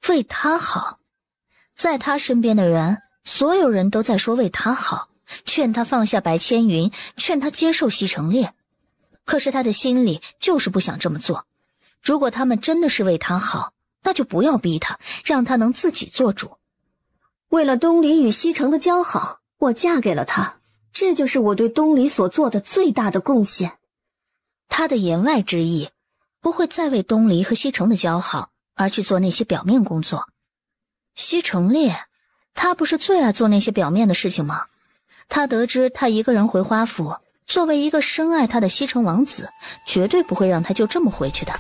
为他好？在他身边的人，所有人都在说为他好，劝他放下白千云，劝他接受西城烈。可是他的心里就是不想这么做。如果他们真的是为他好，那就不要逼他，让他能自己做主。为了东篱与西城的交好，我嫁给了他，这就是我对东篱所做的最大的贡献。他的言外之意，不会再为东篱和西城的交好而去做那些表面工作。西城烈，他不是最爱做那些表面的事情吗？他得知他一个人回花府，作为一个深爱他的西城王子，绝对不会让他就这么回去的。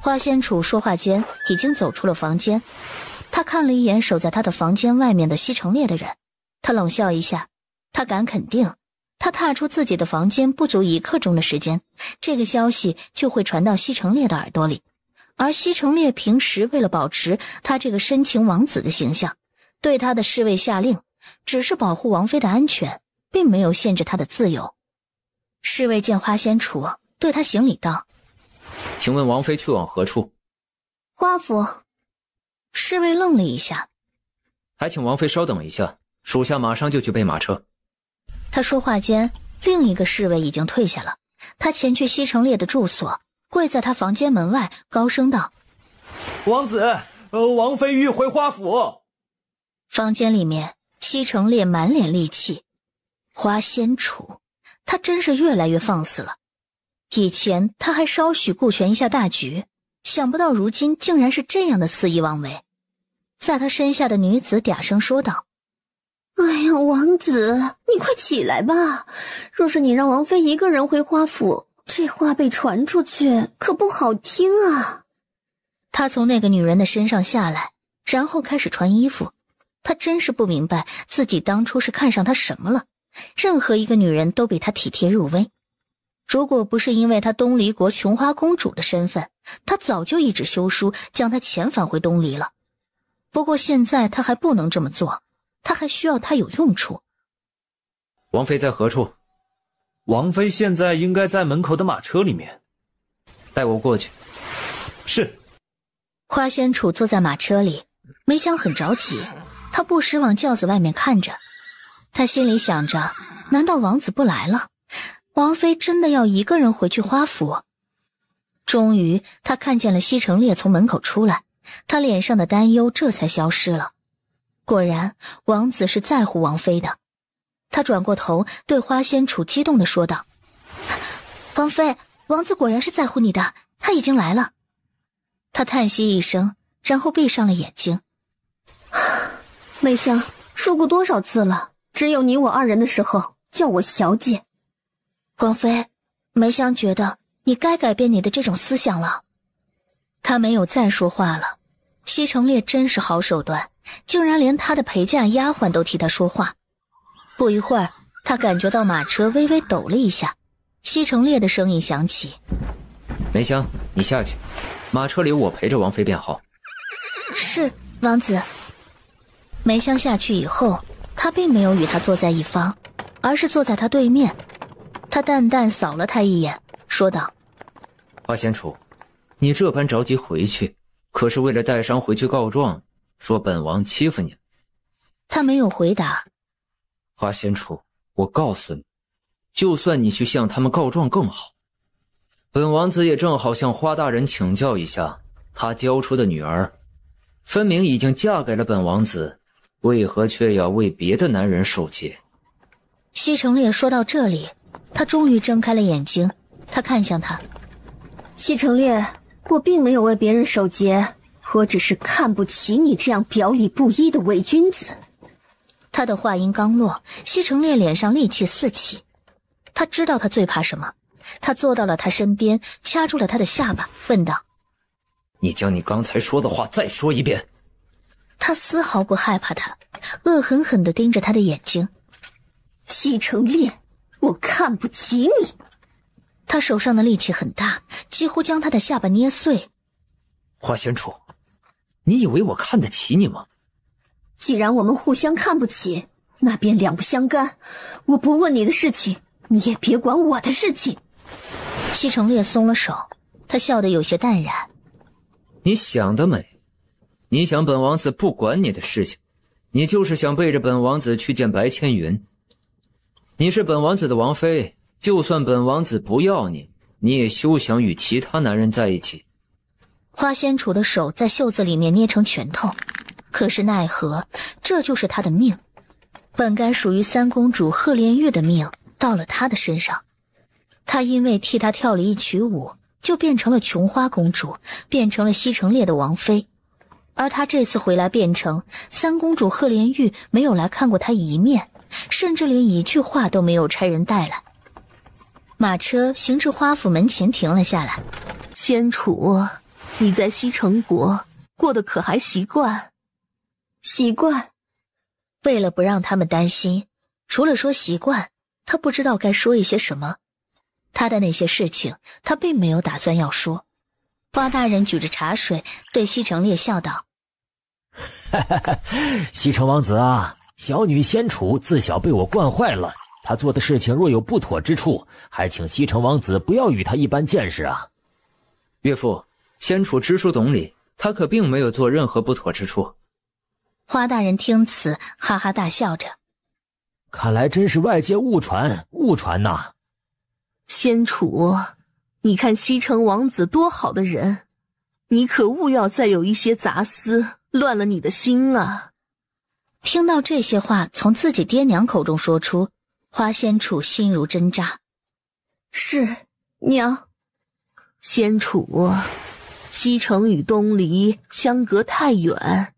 花仙楚说话间已经走出了房间，他看了一眼守在他的房间外面的西城烈的人，他冷笑一下，他敢肯定，他踏出自己的房间不足1刻钟的时间，这个消息就会传到西城烈的耳朵里。而西城烈平时为了保持他这个深情王子的形象，对他的侍卫下令，只是保护王妃的安全，并没有限制他的自由。侍卫见花仙楚，对他行礼道：请问王妃去往何处？花府。侍卫愣了一下，还请王妃稍等一下，属下马上就去备马车。他说话间，另一个侍卫已经退下了，他前去西城烈的住所，跪在他房间门外，高声道：王子，王妃欲回花府。房间里面，西城烈满脸戾气。花仙楚，他真是越来越放肆了。以前他还稍许顾全一下大局，想不到如今竟然是这样的肆意妄为。在他身下的女子嗲声说道：哎呀，王子，你快起来吧！若是你让王妃一个人回花府，这话被传出去可不好听啊。他从那个女人的身上下来，然后开始穿衣服。他真是不明白自己当初是看上他什么了，任何一个女人都比他体贴入微。如果不是因为他东篱国琼花公主的身份，他早就一纸休书将他遣返回东篱了。不过现在他还不能这么做，他还需要他有用处。王妃在何处？王妃现在应该在门口的马车里面。带我过去。是。花仙楚坐在马车里，梅香很着急，他不时往轿子外面看着。他心里想着，难道王子不来了？王妃真的要一个人回去花府？终于他看见了西城烈从门口出来，他脸上的担忧这才消失了。果然王子是在乎王妃的。他转过头对花仙楚激动地说道：王妃，王子果然是在乎你的，他已经来了。他叹息一声，然后闭上了眼睛。梅香，说过多少次了，只有你我二人的时候叫我小姐。王妃，梅香觉得你该改变你的这种思想了。他没有再说话了。西城烈真是好手段，竟然连他的陪嫁丫鬟都替他说话。不一会儿，他感觉到马车微微抖了一下，西城烈的声音响起：梅香，你下去，马车里我陪着王妃便好。是，王子。梅香下去以后，他并没有与他坐在一方，而是坐在他对面。他淡淡扫了他一眼，说道：花仙楚，你这般着急回去，可是为了带伤回去告状，说本王欺负你？他没有回答。花仙楚，我告诉你，就算你去向他们告状更好。本王子也正好向花大人请教一下，他教出的女儿分明已经嫁给了本王子，为何却要为别的男人守节？西城烈说到这里，他终于睁开了眼睛，他看向他：西城烈，我并没有为别人守节，我只是看不起你这样表里不一的伪君子。他的话音刚落，西城烈脸上戾气四起。他知道他最怕什么，他坐到了他身边，掐住了他的下巴，问道：你将你刚才说的话再说一遍。他丝毫不害怕他，恶狠狠地盯着他的眼睛。西城烈，我看不起你。他手上的力气很大，几乎将他的下巴捏碎。花仙楚，你以为我看得起你吗？既然我们互相看不起，那便两不相干。我不问你的事情，你也别管我的事情。西城烈松了手，他笑得有些淡然。你想得美，你想本王子不管你的事情，你就是想背着本王子去见白千云。你是本王子的王妃，就算本王子不要你，你也休想与其他男人在一起。花仙楚的手在袖子里面捏成拳头。可是奈何，这就是他的命。本该属于三公主赫连玉的命，到了他的身上。他因为替他跳了一曲舞，就变成了琼花公主，变成了西城烈的王妃。而他这次回来变成三公主赫连玉，没有来看过他一面，甚至连一句话都没有差人带来。马车行至花府门前停了下来。仙楚，你在西城国过得可还习惯？习惯。为了不让他们担心，除了说习惯，他不知道该说一些什么。他的那些事情，他并没有打算要说。花大人举着茶水对西城烈笑道：西城王子啊，小女仙楚自小被我惯坏了，她做的事情若有不妥之处，还请西城王子不要与她一般见识啊。岳父，仙楚知书懂礼，她可并没有做任何不妥之处。花大人听此哈哈大笑着，看来真是外界误传呐。仙楚，你看西城王子多好的人，你可勿要再有一些杂思，乱了你的心啊。听到这些话从自己爹娘口中说出，花仙楚心如针扎。是，娘。仙楚，西城与东篱相隔太远，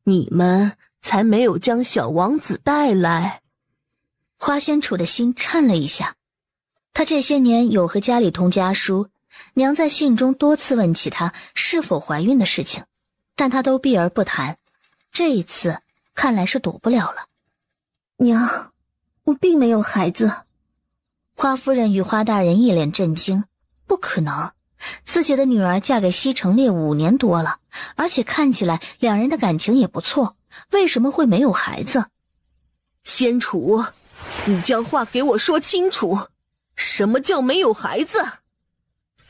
你们才没有将小王子带来。花仙楚的心颤了一下。她这些年有和家里通家书，娘在信中多次问起她是否怀孕的事情，但她都避而不谈。这一次看来是躲不了了。娘，我并没有孩子。花夫人与花大人一脸震惊，不可能，自己的女儿嫁给西城烈5年多了，而且看起来两人的感情也不错，为什么会没有孩子？仙楚，你将话给我说清楚，什么叫没有孩子？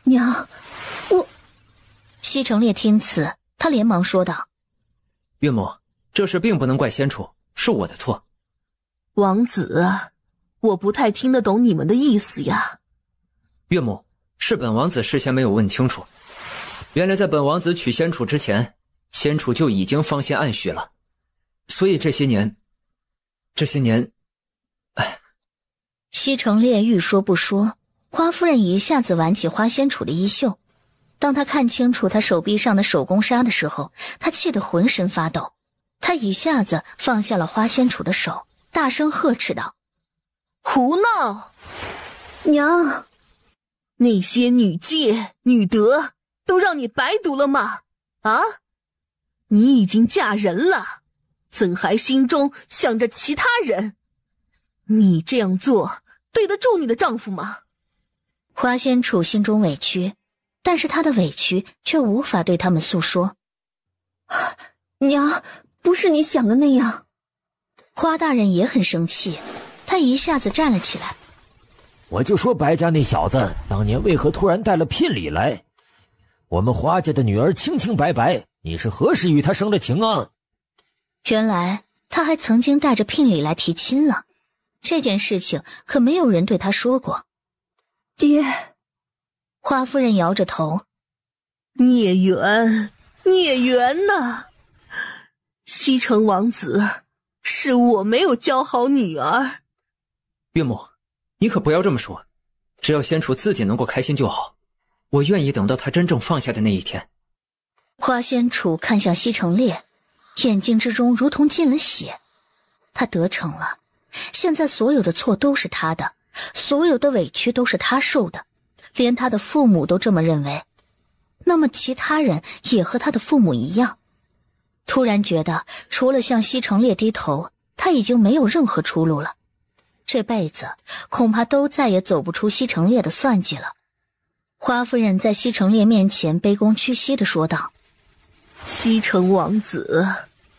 娘，我……西城烈听此，他连忙说道：岳母，这事并不能怪仙楚，是我的错。王子，我不太听得懂你们的意思呀。岳母，是本王子事先没有问清楚，原来在本王子娶仙楚之前，仙楚就已经芳心暗许了，所以这些年，西城烈欲说不说，花夫人一下子挽起花仙楚的衣袖。当她看清楚她手臂上的手工纱的时候，她气得浑身发抖。她一下子放下了花仙楚的手，大声呵斥道：胡闹！娘，那些女戒女德都让你白读了吗？啊，你已经嫁人了，怎还心中想着其他人？你这样做对得住你的丈夫吗？花仙楚心中委屈，但是她的委屈却无法对他们诉说。娘，不是你想的那样。花大人也很生气，他一下子站了起来。我就说白家那小子当年为何突然带了聘礼来？我们花家的女儿清清白白，你是何时与他生了情啊？原来他还曾经带着聘礼来提亲了，这件事情可没有人对他说过。爹，花夫人摇着头，孽缘，孽缘呐！西城王子，是我没有教好女儿。岳母，你可不要这么说，只要仙楚自己能够开心就好，我愿意等到他真正放下的那一天。花仙楚看向西城烈，眼睛之中如同进了血。他得逞了，现在所有的错都是他的，所有的委屈都是他受的，连他的父母都这么认为，那么其他人也和他的父母一样。突然觉得除了向西城烈低头，他已经没有任何出路了，这辈子恐怕都再也走不出西城烈的算计了。花夫人在西城烈面前卑躬屈膝地说道：西城王子，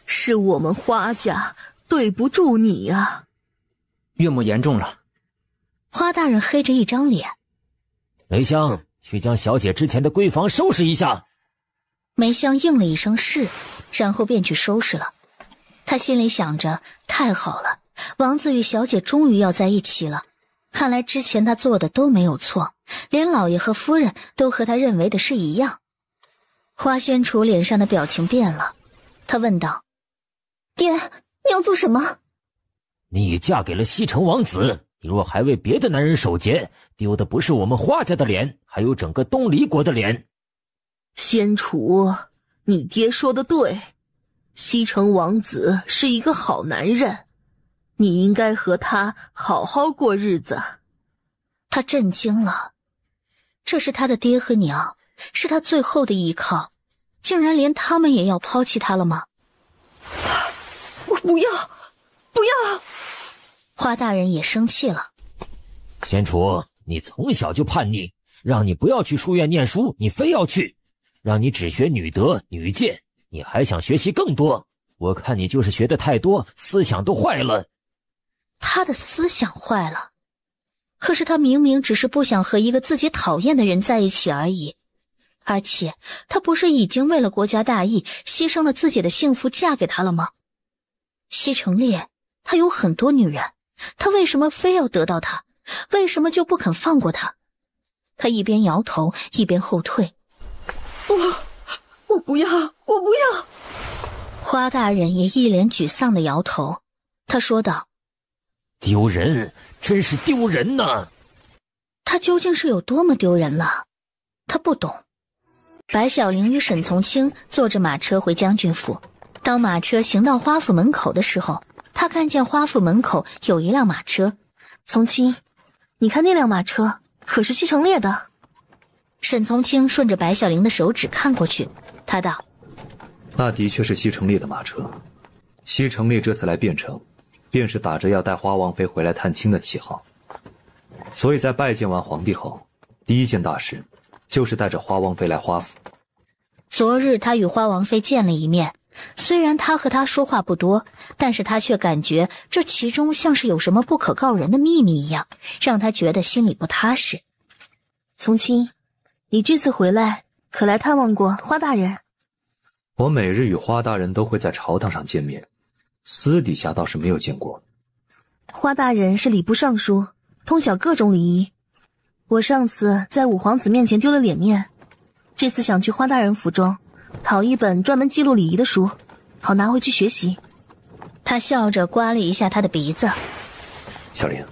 是我们花家对不住你啊。岳母言重了。花大人黑着一张脸。梅香，去将小姐之前的闺房收拾一下。梅香应了一声是，然后便去收拾了。他心里想着，太好了，王子与小姐终于要在一起了。看来之前他做的都没有错，连老爷和夫人都和他认为的是一样。花仙楚脸上的表情变了，他问道：爹，你要做什么？你已嫁给了西城王子，你若还为别的男人守节，丢的不是我们花家的脸，还有整个东离国的脸。先楚，你爹说的对，西城王子是一个好男人，你应该和他好好过日子。他震惊了，这是他的爹和娘，是他最后的依靠，竟然连他们也要抛弃他了吗？我不要，不要！花大人也生气了。先楚，你从小就叛逆，让你不要去书院念书，你非要去，让你只学女德女剑，你还想学习更多，我看你就是学的太多，思想都坏了。他的思想坏了，可是他明明只是不想和一个自己讨厌的人在一起而已，而且他不是已经为了国家大义牺牲了自己的幸福嫁给他了吗？西城烈，他有很多女人，他为什么非要得到她？为什么就不肯放过她？他一边摇头一边后退。我不要，我不要！花大人也一脸沮丧的摇头，他说道：丢人，真是丢人呐！他究竟是有多么丢人了？他不懂。白小玲与沈从清坐着马车回将军府，当马车行到花府门口的时候，他看见花府门口有一辆马车。从清，你看那辆马车可是西城烈的。沈从清顺着白小玲的手指看过去，他道：那的确是西城烈的马车。西城烈这次来汴城，便是打着要带花王妃回来探亲的旗号，所以在拜见完皇帝后，第一件大事就是带着花王妃来花府。昨日他与花王妃见了一面，虽然他和她说话不多，但是他却感觉这其中像是有什么不可告人的秘密一样，让他觉得心里不踏实。从清，你这次回来可来探望过花大人？我每日与花大人都会在朝堂上见面，私底下倒是没有见过。花大人是礼部尚书，通晓各种礼仪。我上次在五皇子面前丢了脸面，这次想去花大人府中讨一本专门记录礼仪的书，好拿回去学习。他笑着刮了一下他的鼻子。小玲，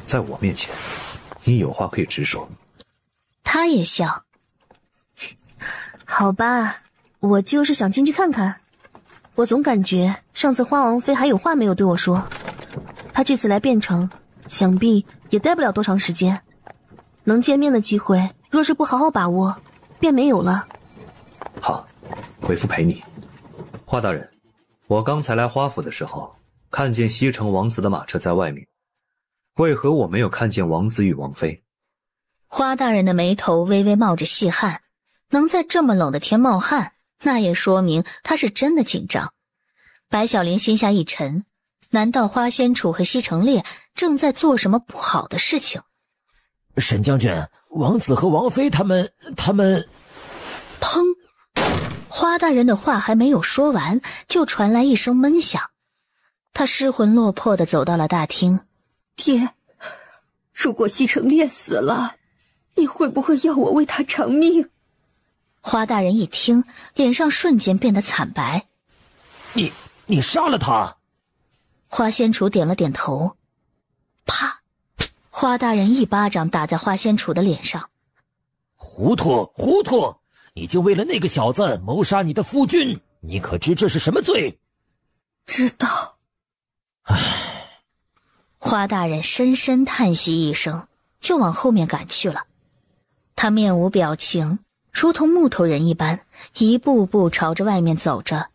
在我面前，你有话可以直说。他也笑。好吧，我就是想进去看看。我总感觉上次花王妃还有话没有对我说，她这次来汴城，想必也待不了多长时间。能见面的机会，若是不好好把握，便没有了。好，为父陪你。花大人，我刚才来花府的时候，看见西城王子的马车在外面，为何我没有看见王子与王妃？花大人的眉头微微冒着细汗，能在这么冷的天冒汗，那也说明他是真的紧张。白小玲心下一沉，难道花仙楚和西城烈正在做什么不好的事情？沈将军，王子和王妃他们……砰！花大人的话还没有说完，就传来一声闷响。他失魂落魄地走到了大厅。爹，如果西城烈死了，你会不会要我为他偿命？花大人一听，脸上瞬间变得惨白。你杀了他？花仙楚点了点头。啪！花大人一巴掌打在花仙楚的脸上。糊涂！你就为了那个小子谋杀你的夫君，你可知这是什么罪？知道。唉。花大人深深叹息一声，就往后面赶去了。他面无表情，如同木头人一般，一步步朝着外面走着。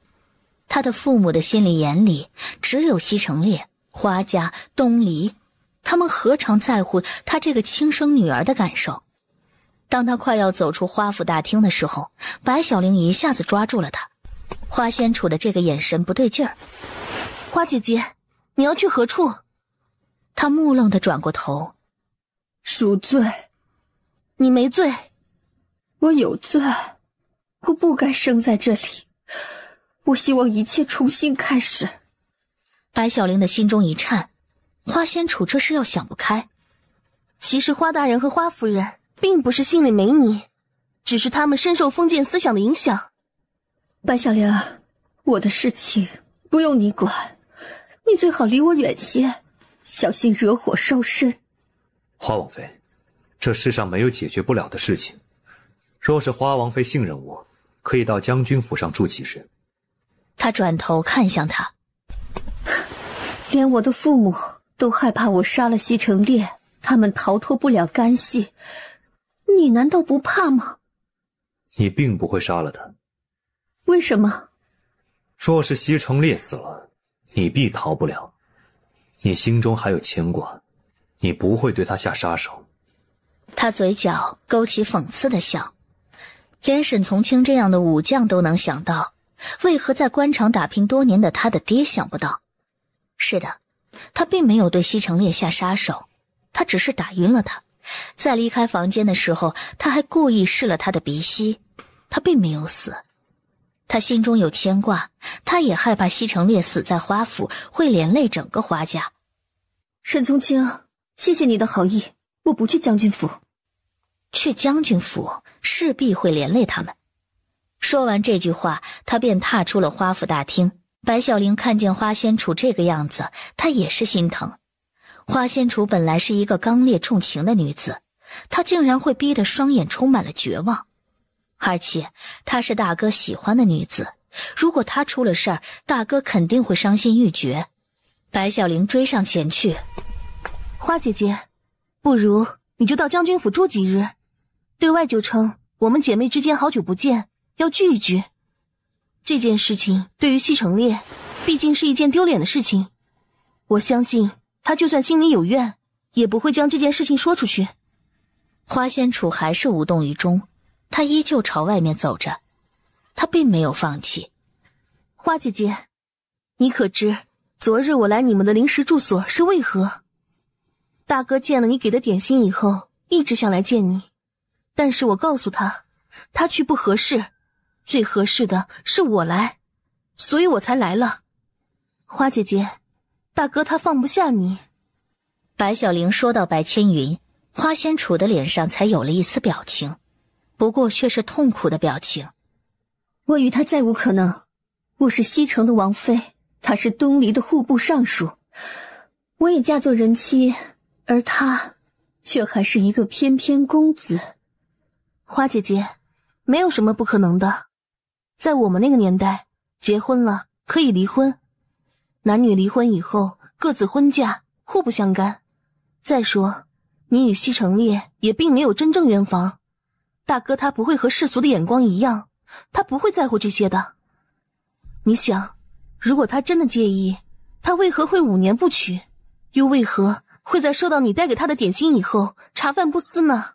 他的父母的心里眼里只有西城烈、花家、东篱，他们何尝在乎他这个亲生女儿的感受？当他快要走出花府大厅的时候，白小玲一下子抓住了他。花仙楚的这个眼神不对劲儿。花姐姐，你要去何处？他木愣地转过头。赎罪。你没罪。我有罪，我不该生在这里。我希望一切重新开始。白小玲的心中一颤，花仙楚这是要想不开。其实花大人和花夫人并不是心里没你，只是他们深受封建思想的影响。白小玲，我的事情不用你管，你最好离我远些，小心惹火烧身。花王妃，这世上没有解决不了的事情。若是花王妃信任我，可以到将军府上住几日。他转头看向他，连我的父母都害怕我杀了西城烈，他们逃脱不了干系。你难道不怕吗？你并不会杀了他。为什么？若是西城烈死了，你必逃不了。你心中还有牵挂，你不会对他下杀手。他嘴角勾起讽刺的笑，连沈从清这样的武将都能想到，为何在官场打拼多年的他的爹想不到？是的，他并没有对西城烈下杀手，他只是打晕了他。在离开房间的时候，他还故意试了他的鼻息，他并没有死。他心中有牵挂，他也害怕西城烈死在花府会连累整个花家。沈从清，谢谢你的好意，我不去将军府。去将军府势必会连累他们。说完这句话，他便踏出了花府大厅。白小玲看见花仙楚这个样子，她也是心疼。花仙楚本来是一个刚烈重情的女子，她竟然会逼得双眼充满了绝望。而且她是大哥喜欢的女子，如果她出了事儿，大哥肯定会伤心欲绝。白小玲追上前去，花姐姐，不如你就到将军府住几日，对外就称我们姐妹之间好久不见，要聚一聚。这件事情对于西城烈毕竟是一件丢脸的事情，我相信他就算心里有怨，也不会将这件事情说出去。花仙楚还是无动于衷，他依旧朝外面走着，他并没有放弃。花姐姐，你可知昨日我来你们的临时住所是为何？大哥见了你给的点心以后，一直想来见你，但是我告诉他，他去不合适，最合适的是我来，所以我才来了。花姐姐，大哥他放不下你。白小玲说到白千云，花仙楚的脸上才有了一丝表情，不过却是痛苦的表情。我与他再无可能，我是西城的王妃，他是东篱的户部尚书，我也嫁作人妻，而他却还是一个翩翩公子。花姐姐，没有什么不可能的，在我们那个年代，结婚了可以离婚，男女离婚以后各自婚嫁，互不相干。再说你与西城烈也并没有真正圆房，大哥他不会和世俗的眼光一样，他不会在乎这些的。你想，如果他真的介意，他为何会5年不娶，又为何会在收到你带给他的点心以后茶饭不思呢？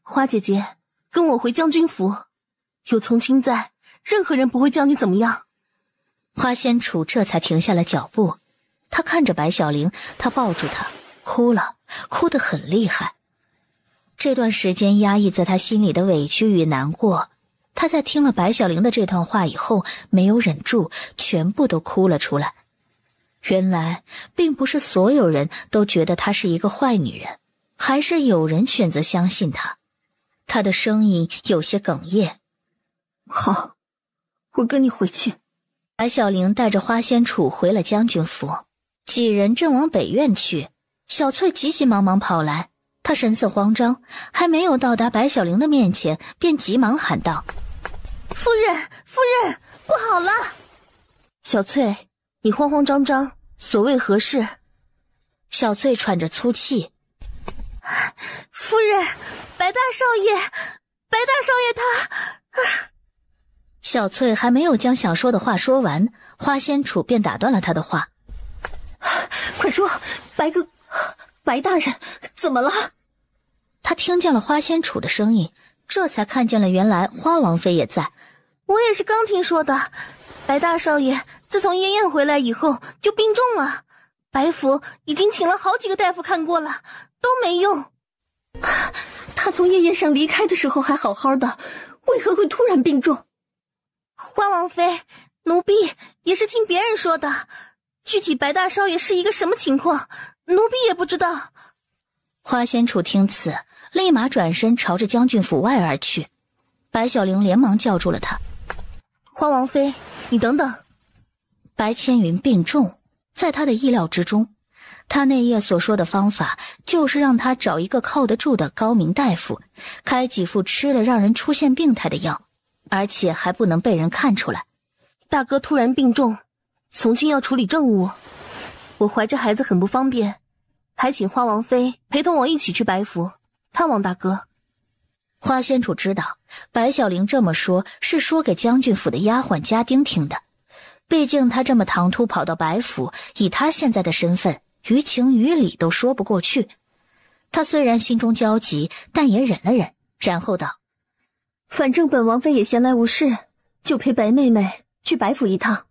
花姐姐，跟我回将军府，有从清在，任何人不会将你怎么样。花仙楚这才停下了脚步，他看着白小玲，他抱住她哭了，哭得很厉害。这段时间压抑在他心里的委屈与难过，他在听了白小玲的这段话以后没有忍住，全部都哭了出来。原来并不是所有人都觉得她是一个坏女人，还是有人选择相信她。他的声音有些哽咽。好，我跟你回去。白小玲带着花仙楚回了将军府，几人正往北院去，小翠急急忙忙跑来，她神色慌张，还没有到达白小玲的面前，便急忙喊道：夫人，夫人，不好了！小翠，你慌慌张张，所谓何事？小翠喘着粗气。夫人，白大少爷，白大少爷他……小翠还没有将想说的话说完，花仙楚便打断了她的话。快说，白大人怎么了？他听见了花仙楚的声音，这才看见了原来花王妃也在。我也是刚听说的，白大少爷自从夜宴回来以后就病重了，白府已经请了好几个大夫看过了，都没用。他从夜宴上离开的时候还好好的，为何会突然病重？花王妃，奴婢也是听别人说的，具体白大少爷是一个什么情况，奴婢也不知道。花仙楚听此，立马转身朝着将军府外而去。白小玲连忙叫住了他。花王妃，你等等。白千云病重，在他的意料之中。他那夜所说的方法，就是让他找一个靠得住的高明大夫，开几副吃了让人出现病态的药，而且还不能被人看出来。大哥突然病重，从庆要处理政务，我怀着孩子很不方便，还请花王妃陪同我一起去白府探望大哥。花仙楚知道白小玲这么说是说给将军府的丫鬟家丁听的，毕竟他这么唐突跑到白府，以他现在的身份，于情于理都说不过去。他虽然心中焦急，但也忍了忍，然后道：反正本王妃也闲来无事，就陪白妹妹去白府一趟。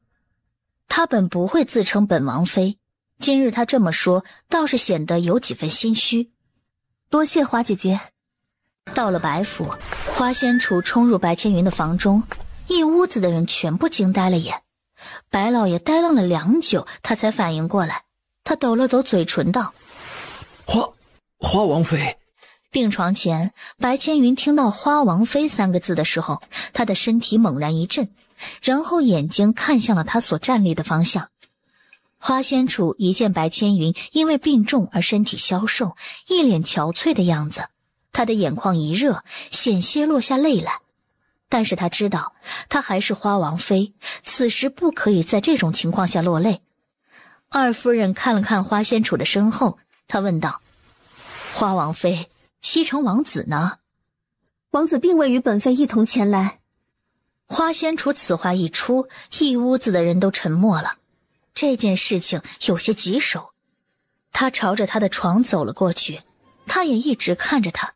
他本不会自称本王妃，今日他这么说，倒是显得有几分心虚。多谢花姐姐。到了白府，花仙楚冲入白千云的房中，一屋子的人全部惊呆了眼。白老爷呆愣了良久，他才反应过来，他抖了抖嘴唇道：花王妃。病床前，白千云听到花王妃3个字的时候，他的身体猛然一震，然后眼睛看向了他所站立的方向。花仙楚一见白千云因为病重而身体消瘦，一脸憔悴的样子，他的眼眶一热，险些落下泪来。但是他知道，他还是花王妃，此时不可以在这种情况下落泪。二夫人看了看花仙楚的身后，她问道：花王妃，西城王子呢？王子并未与本妃一同前来。花仙楚此话一出，一屋子的人都沉默了。这件事情有些棘手。他朝着他的床走了过去，他也一直看着他。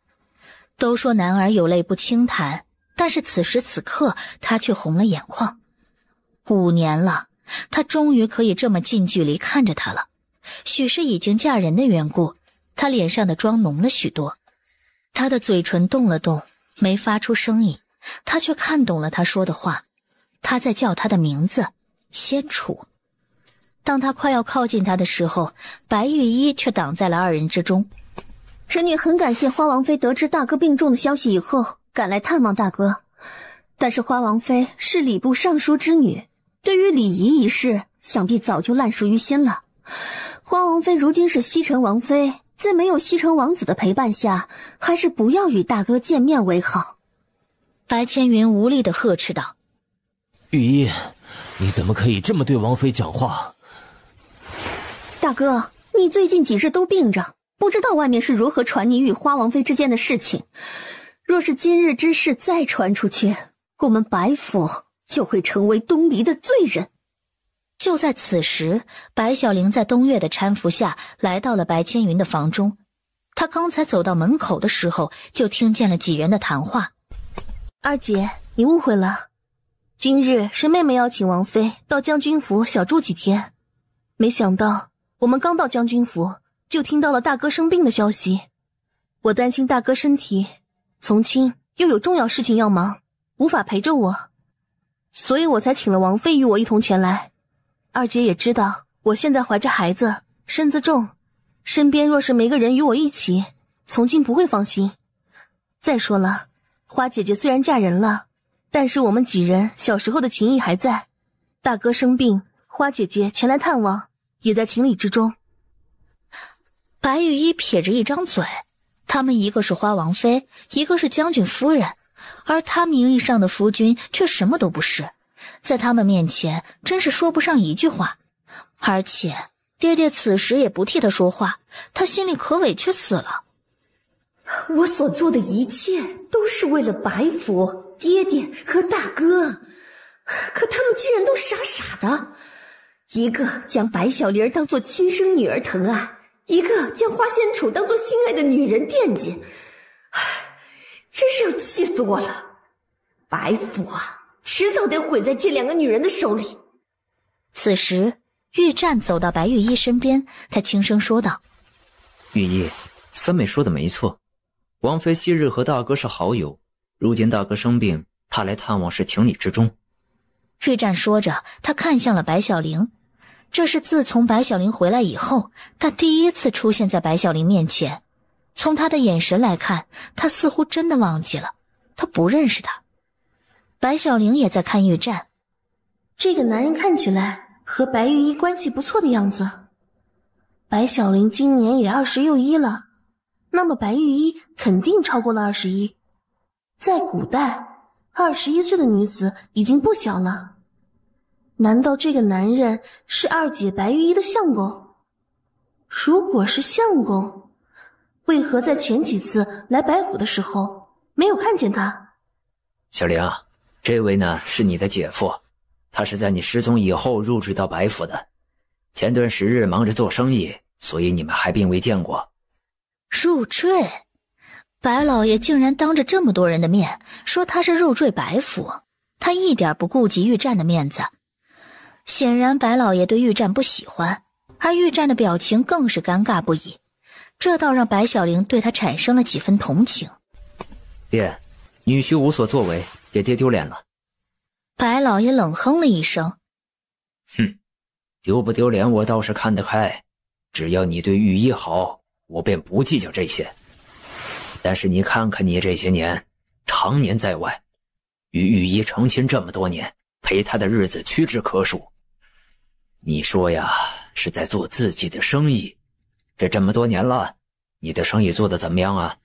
都说男儿有泪不轻弹，但是此时此刻他却红了眼眶。5年了，他终于可以这么近距离看着他了。许是已经嫁人的缘故，他脸上的妆浓了许多。他的嘴唇动了动，没发出声音，他却看懂了他说的话。他在叫他的名字，仙楚。当他快要靠近他的时候，白玉衣却挡在了2人之中。臣女很感谢花王妃得知大哥病重的消息以后赶来探望大哥，但是花王妃是礼部尚书之女，对于礼仪一事想必早就烂熟于心了。花王妃如今是西城王妃，在没有西城王子的陪伴下，还是不要与大哥见面为好。白千云无力地呵斥道：玉衣，你怎么可以这么对王妃讲话？大哥，你最近几日都病着，不知道外面是如何传你与花王妃之间的事情。若是今日之事再传出去，我们白府就会成为东篱的罪人。就在此时，白小玲在东岳的搀扶下来到了白千云的房中。她刚才走到门口的时候，就听见了几人的谈话。二姐，你误会了，今日是妹妹要请王妃到将军府小住几天，没想到我们刚到将军府，就听到了大哥生病的消息。我担心大哥身体，从亲又有重要事情要忙，无法陪着我，所以我才请了王妃与我一同前来。二姐也知道，我现在怀着孩子，身子重，身边若是没个人与我一起，从亲不会放心。再说了，花姐姐虽然嫁人了，但是我们几人小时候的情谊还在。大哥生病，花姐姐前来探望，也在情理之中。白玉衣撇着一张嘴，他们一个是花王妃，一个是将军夫人，而他名义上的夫君却什么都不是，在他们面前真是说不上一句话。而且爹爹此时也不替他说话，他心里可委屈死了。我所做的一切都是为了白府、爹爹和大哥，可他们竟然都傻傻的，一个将白小玲当作亲生女儿疼爱，一个将花仙楚当作心爱的女人惦记，真是要气死我了！白府啊，迟早得毁在这2个女人的手里。此时，玉战走到白玉衣身边，他轻声说道：玉衣，三妹说的没错，王妃昔日和大哥是好友，如今大哥生病，她来探望是情理之中。玉战说着，他看向了白小玲。这是自从白小玲回来以后，他第一次出现在白小玲面前。从他的眼神来看，他似乎真的忘记了，他不认识他。白小玲也在看玉战。这个男人看起来和白玉一关系不错的样子。白小玲今年也20又1了，那么白玉一肯定超过了21。在古代，21岁的女子已经不小了。难道这个男人是二姐白玉一的相公？如果是相公，为何在前几次来白府的时候没有看见他？小玲，这位呢是你的姐夫，他是在你失踪以后入赘到白府的。前段时日忙着做生意，所以你们还并未见过。入赘？白老爷竟然当着这么多人的面说他是入赘白府，他一点不顾及玉战的面子。显然白老爷对玉战不喜欢，而玉战的表情更是尴尬不已，这倒让白小玲对他产生了几分同情。爹，女婿无所作为，给爹丢脸了。白老爷冷哼了一声，哼，丢不丢脸我倒是看得开，只要你对玉一好，我便不计较这些。但是你看看你这些年，常年在外，与玉一成亲这么多年，陪他的日子屈指可数。你说呀，是在做自己的生意，这么多年了，你的生意做得怎么样啊？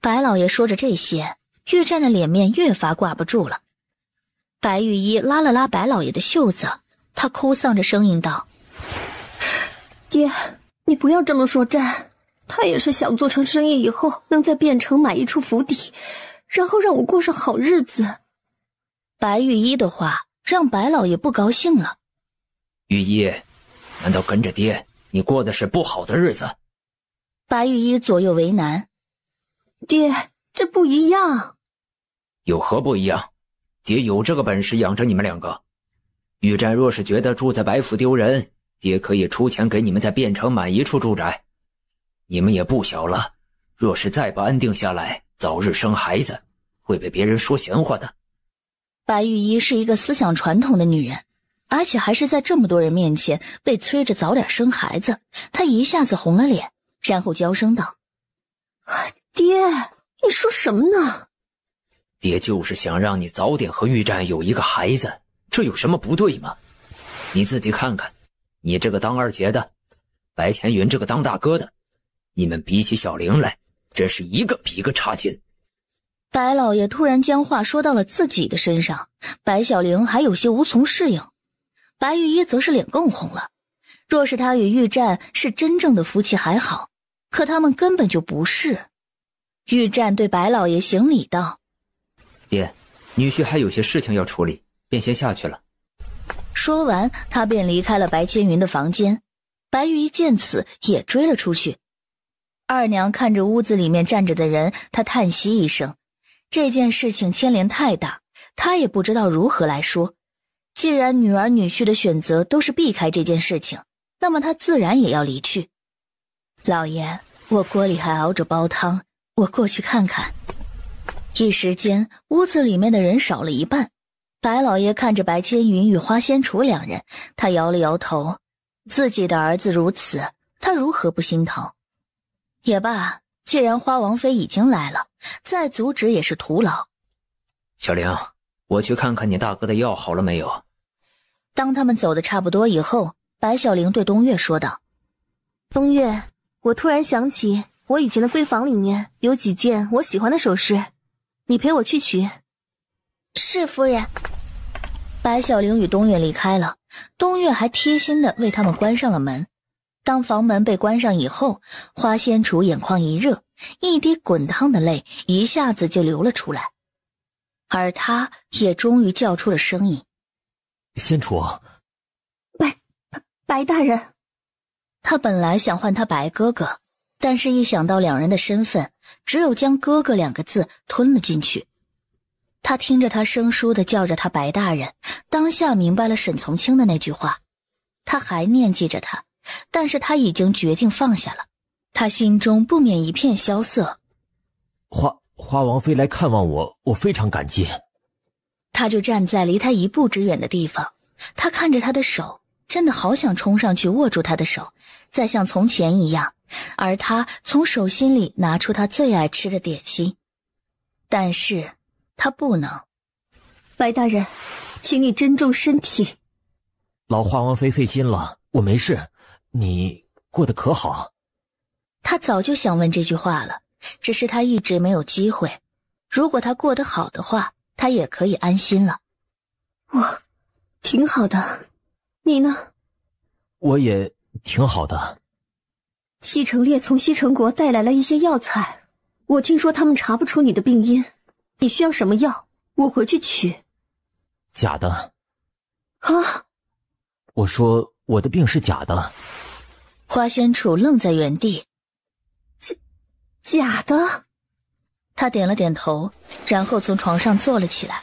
白老爷说着这些，玉战的脸面越发挂不住了。白玉一拉了拉白老爷的袖子，他哭丧着声音道：爹，你不要这么说战，他也是想做成生意以后能在汴城买一处府邸，然后让我过上好日子。白玉一的话让白老爷不高兴了。玉一，难道跟着爹你过的是不好的日子？白玉一左右为难。爹，这不一样。有何不一样？爹有这个本事养着你们两个。玉战若是觉得住在白府丢人，爹可以出钱给你们在汴城买一处住宅。你们也不小了，若是再不安定下来，早日生孩子，会被别人说闲话的。白玉一是一个思想传统的女人，而且还是在这么多人面前被催着早点生孩子，她一下子红了脸，然后娇声道：爹，你说什么呢？爹就是想让你早点和玉战有一个孩子，这有什么不对吗？你自己看看，你这个当二姐的，白乾云这个当大哥的，你们比起小玲来，真是一个比一个差劲。白老爷突然将话说到了自己的身上，白小玲还有些无从适应，白玉一则是脸更红了。若是他与玉战是真正的夫妻还好，可他们根本就不是。玉战对白老爷行礼道：爹，女婿还有些事情要处理，便先下去了。说完他便离开了白千云的房间。白玉一见此也追了出去。二娘看着屋子里面站着的人，她叹息一声，这件事情牵连太大，她也不知道如何来说。既然女儿女婿的选择都是避开这件事情，那么她自然也要离去。老爷，我锅里还熬着煲汤，我过去看看。一时间屋子里面的人少了一半。白老爷看着白千云与花仙楚两人，他摇了摇头，自己的儿子如此，他如何不心疼？也罢，既然花王妃已经来了，再阻止也是徒劳。小玲，我去看看你大哥的药好了没有。当他们走得差不多以后，白小玲对东岳说道：东岳，我突然想起我以前的闺房里面有几件我喜欢的首饰，你陪我去取。是夫人。白小玲与东岳离开了，东岳还贴心地为他们关上了门。当房门被关上以后，花仙楚眼眶一热，一滴滚烫的泪一下子就流了出来，而他也终于叫出了声音：仙楚。白大人。他本来想唤他白哥哥，但是一想到两人的身份，只有将哥哥两个字吞了进去。他听着他生疏地叫着他白大人，当下明白了沈从清的那句话。他还念记着他，但是他已经决定放下了。他心中不免一片萧瑟。花王妃来看望我，我非常感激。他就站在离他一步之远的地方，他看着他的手，真的好想冲上去握住他的手，再像从前一样，而他从手心里拿出他最爱吃的点心。但是他不能。白大人，请你珍重身体。老花王妃费心了，我没事。你过得可好？他早就想问这句话了，只是他一直没有机会。如果他过得好的话，他也可以安心了。我挺好的，你呢？我也挺好的。西城烈从西城国带来了一些药材，我听说他们查不出你的病因，你需要什么药？我回去取。假的。啊？我说我的病是假的。花仙楚愣在原地。假的？他点了点头，然后从床上坐了起来。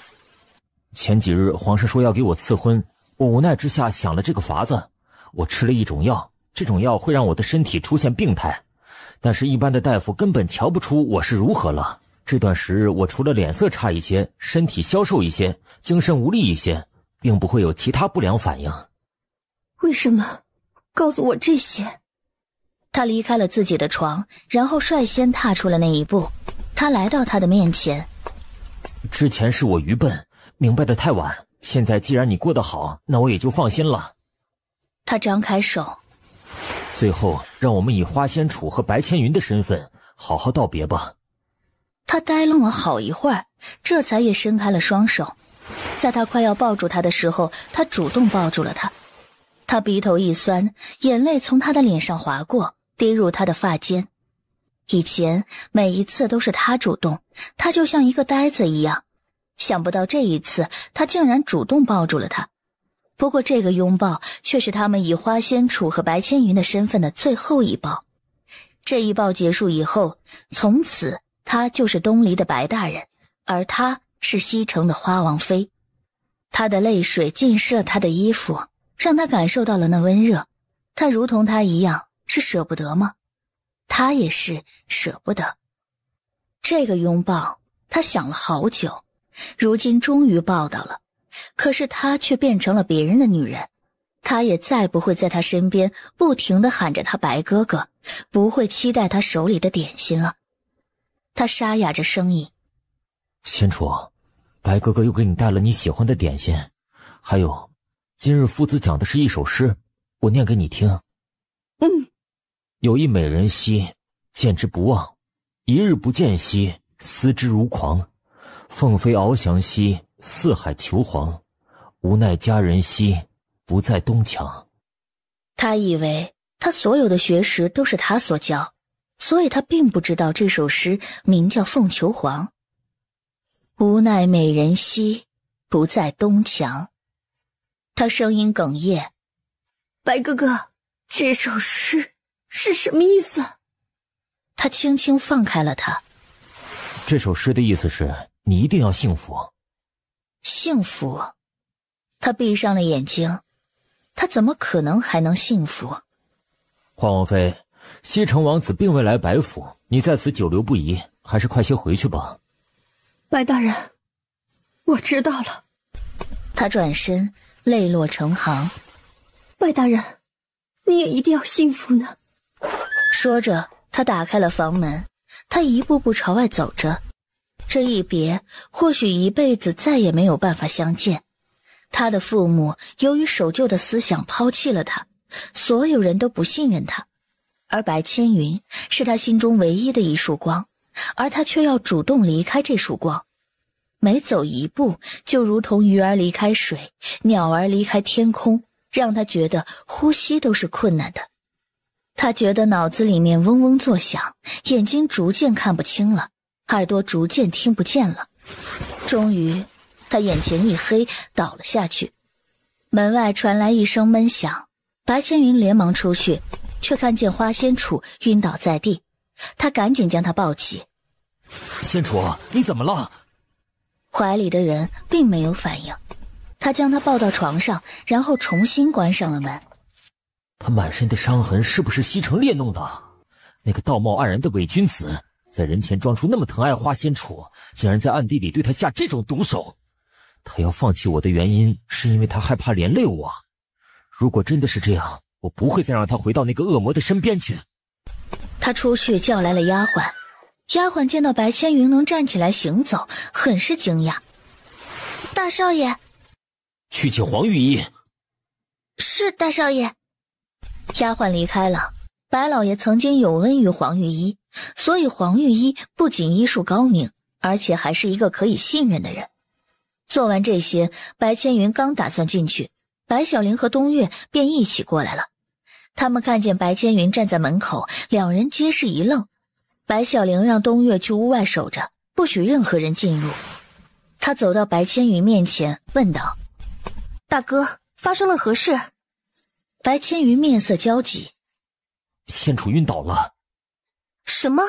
前几日皇上说要给我赐婚，我无奈之下想了这个法子，我吃了一种药，这种药会让我的身体出现病态，但是一般的大夫根本瞧不出我是如何了。这段时日我除了脸色差一些，身体消瘦一些，精神无力一些，并不会有其他不良反应。为什么告诉我这些？他离开了自己的床，然后率先踏出了那一步。他来到他的面前。之前是我愚笨，明白得太晚，现在既然你过得好，那我也就放心了。他张开手。最后让我们以花仙楚和白千云的身份好好道别吧。他呆愣了好一会儿，这才也伸开了双手。在他快要抱住他的时候，他主动抱住了他。他鼻头一酸，眼泪从他的脸上划过，跌入他的发间。以前每一次都是他主动，他就像一个呆子一样。想不到这一次他竟然主动抱住了他。不过这个拥抱却是他们以花仙楚和白千云的身份的最后一抱。这一抱结束以后，从此他就是东篱的白大人，而他是西城的花王妃。他的泪水浸湿了他的衣服，让他感受到了那温热。他如同他一样，是舍不得吗？他也是舍不得。这个拥抱他想了好久，如今终于抱到了。可是他却变成了别人的女人，他也再不会在他身边不停地喊着他白哥哥，不会期待他手里的点心了。他沙哑着声音：仙楚，白哥哥又给你带了你喜欢的点心，还有今日夫子讲的是一首诗，我念给你听。有一美人兮，见之不忘，一日不见兮，思之如狂。凤飞翱翔兮，四海求凰，无奈佳人兮，不在东墙。他以为他所有的学识都是他所教，所以他并不知道这首诗名叫《凤求凰》。无奈美人兮，不在东墙。他声音哽咽：白哥哥，这首诗是什么意思？他轻轻放开了他。这首诗的意思是你一定要幸福。幸福？他闭上了眼睛，他怎么可能还能幸福？花王妃，西城王子并未来白府，你在此久留不宜，还是快些回去吧。白大人，我知道了。他转身，泪落成行。白大人，你也一定要幸福呢。说着，他打开了房门，他一步步朝外走着。这一别，或许一辈子再也没有办法相见。他的父母由于守旧的思想抛弃了他，所有人都不信任他，而白千云是他心中唯一的一束光，而他却要主动离开这束光。每走一步，就如同鱼儿离开水，鸟儿离开天空，让他觉得呼吸都是困难的。他觉得脑子里面嗡嗡作响，眼睛逐渐看不清了，耳朵逐渐听不见了。终于他眼前一黑，倒了下去。门外传来一声闷响，白千云连忙出去，却看见花仙楚晕倒在地。他赶紧将他抱起。仙楚，你怎么了？怀里的人并没有反应。他将他抱到床上，然后重新关上了门。他满身的伤痕是不是西城烈弄的？那个道貌岸然的伪君子，在人前装出那么疼爱花仙楚，竟然在暗地里对他下这种毒手。他要放弃我的原因，是因为他害怕连累我。如果真的是这样，我不会再让他回到那个恶魔的身边去。他出去叫来了丫鬟，丫鬟见到白千云能站起来行走，很是惊讶。大少爷，去请黄御医。是大少爷。丫鬟离开了。白老爷曾经有恩于黄玉一，所以黄玉一不仅医术高明，而且还是一个可以信任的人。做完这些，白千云刚打算进去，白小玲和东岳便一起过来了。他们看见白千云站在门口，两人皆是一愣。白小玲让东岳去屋外守着，不许任何人进入。他走到白千云面前，问道：大哥，发生了何事？白千云面色焦急。仙楚晕倒了。什么？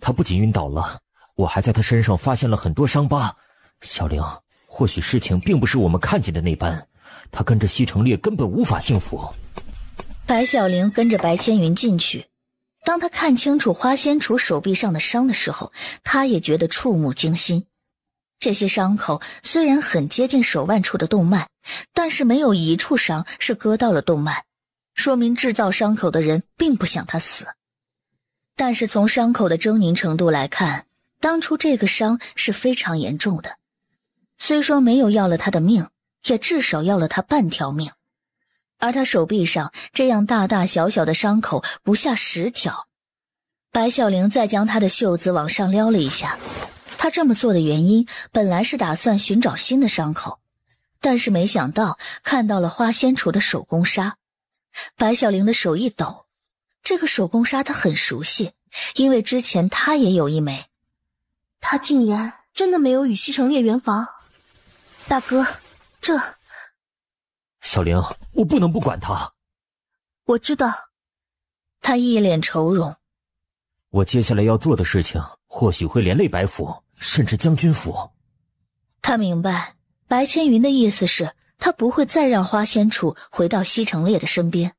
他不仅晕倒了，我还在他身上发现了很多伤疤。小玲，或许事情并不是我们看见的那般，他跟着西城烈根本无法幸福。白小玲跟着白千云进去，当他看清楚花仙楚手臂上的伤的时候，他也觉得触目惊心。这些伤口虽然很接近手腕处的动脉，但是没有一处伤是割到了动脉，说明制造伤口的人并不想他死。但是从伤口的狰狞程度来看，当初这个伤是非常严重的，虽说没有要了他的命，也至少要了他半条命。而他手臂上这样大大小小的伤口不下10条。白小玲再将他的袖子往上撩了一下，他这么做的原因本来是打算寻找新的伤口，但是没想到看到了花仙楚的手工纱。白小玲的手一抖，这个手工纱她很熟悉，因为之前她也有一枚。他竟然真的没有与西城烈圆房。大哥，这……小玲，我不能不管他。我知道。他一脸愁容。我接下来要做的事情或许会连累白府，甚至将军府。他明白白千云的意思是，他不会再让花仙楚回到西城烈的身边。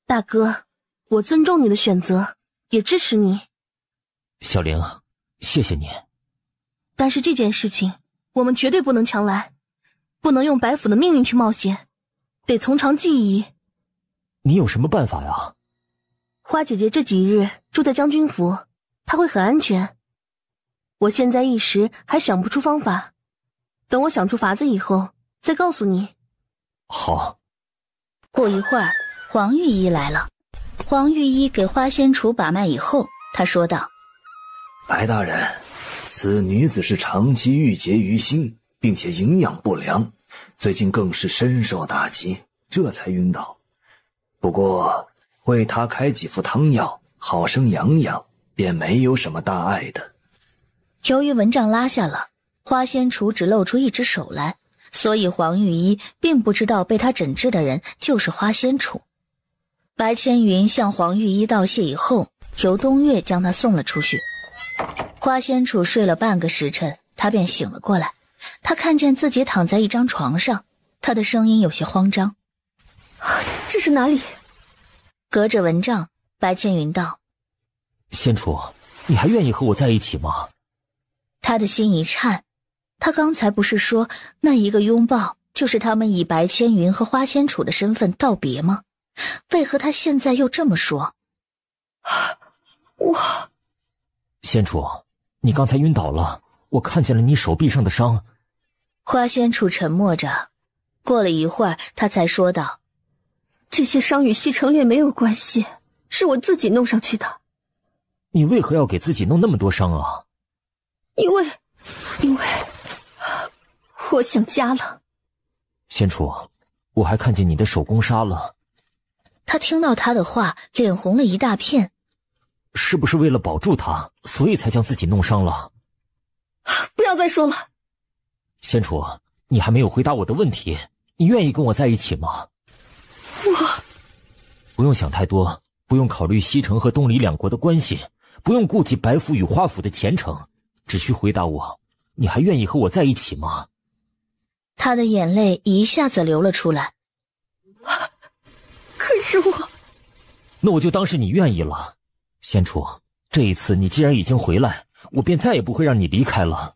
大哥，我尊重你的选择，也支持你。小玲，谢谢你。但是这件事情我们绝对不能强来，不能用白府的命运去冒险，得从长计议。你有什么办法呀？花姐姐这几日住在将军府，她会很安全。我现在一时还想不出方法，等我想出法子以后再告诉你。好。过一会儿，黄玉一来了。黄玉一给花仙楚把脉以后，他说道：白大人，此女子是长期郁结于心，并且营养不良，最近更是深受打击，这才晕倒。不过为她开几副汤药，好生养养，便没有什么大碍的。由于蚊帐拉下了，花仙楚只露出一只手来，所以黄玉一并不知道被他诊治的人就是花仙楚。白千云向黄玉一道谢以后，由东岳将他送了出去。花仙楚睡了半个时辰，他便醒了过来。他看见自己躺在一张床上，他的声音有些慌张。这是哪里？隔着蚊帐，白千云道：仙楚，你还愿意和我在一起吗？他的心一颤，他刚才不是说那一个拥抱就是他们以白千云和花仙楚的身份道别吗？为何他现在又这么说？我……仙楚，你刚才晕倒了，我看见了你手臂上的伤。花仙楚沉默着，过了一会儿，他才说道：这些伤与西城烈没有关系，是我自己弄上去的。你为何要给自己弄那么多伤啊？因为我想家了。仙楚，我还看见你的手工纱了。他听到他的话，脸红了一大片。是不是为了保住他，所以才将自己弄伤了？不要再说了。仙楚，你还没有回答我的问题，你愿意跟我在一起吗？我……不用想太多，不用考虑西城和东离两国的关系，不用顾及白府与花府的前程，只需回答我，你还愿意和我在一起吗？他的眼泪一下子流了出来。可是我……那我就当是你愿意了。仙楚，这一次你既然已经回来，我便再也不会让你离开了。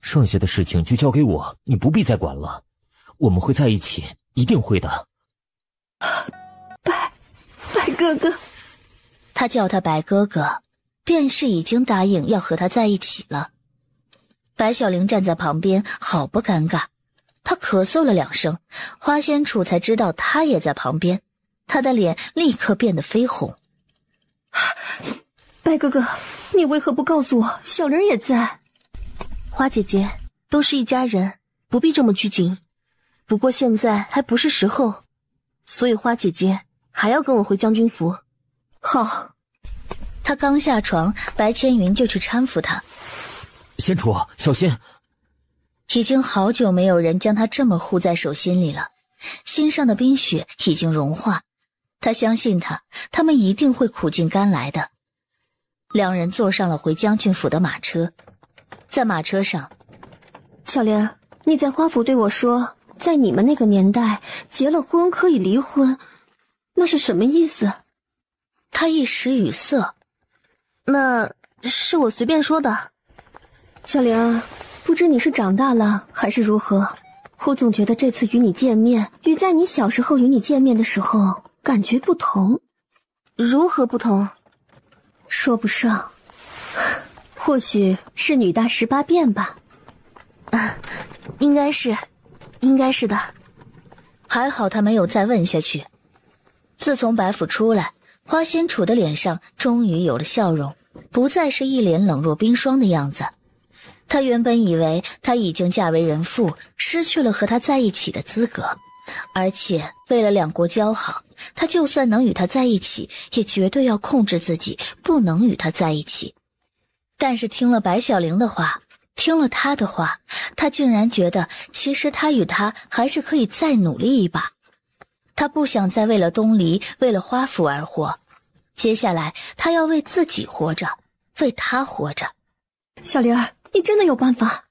剩下的事情就交给我，你不必再管了。我们会在一起，一定会的。白哥哥。他叫他白哥哥，便是已经答应要和他在一起了。白小玲站在旁边，好不尴尬。他咳嗽了2声，花仙楚才知道他也在旁边，他的脸立刻变得绯红。白哥哥，你为何不告诉我小玲也在？花姐姐，都是一家人，不必这么拘谨。不过现在还不是时候，所以花姐姐还要跟我回将军府。好。他刚下床，白千云就去搀扶他。仙楚，小心！已经好久没有人将他这么护在手心里了，心上的冰雪已经融化。他相信他们一定会苦尽甘来的。2人坐上了回将军府的马车，在马车上，小玲，你在花府对我说，在你们那个年代，结了婚可以离婚，那是什么意思？他一时语塞。那是我随便说的。小玲，不知你是长大了还是如何，我总觉得这次与你见面，与在你小时候与你见面的时候感觉不同。如何不同？说不上，或许是女大18变吧。应该是的。还好他没有再问下去。自从白府出来，花仙楚的脸上终于有了笑容，不再是一脸冷若冰霜的样子。他原本以为他已经嫁为人妇，失去了和他在一起的资格，而且为了2国交好，他就算能与他在一起，也绝对要控制自己，不能与他在一起。但是听了白小玲的话，听了他的话，他竟然觉得其实他与他还是可以再努力一把。他不想再为了东篱，为了花府而活，接下来他要为自己活着，为他活着。小玲儿，你真的有办法？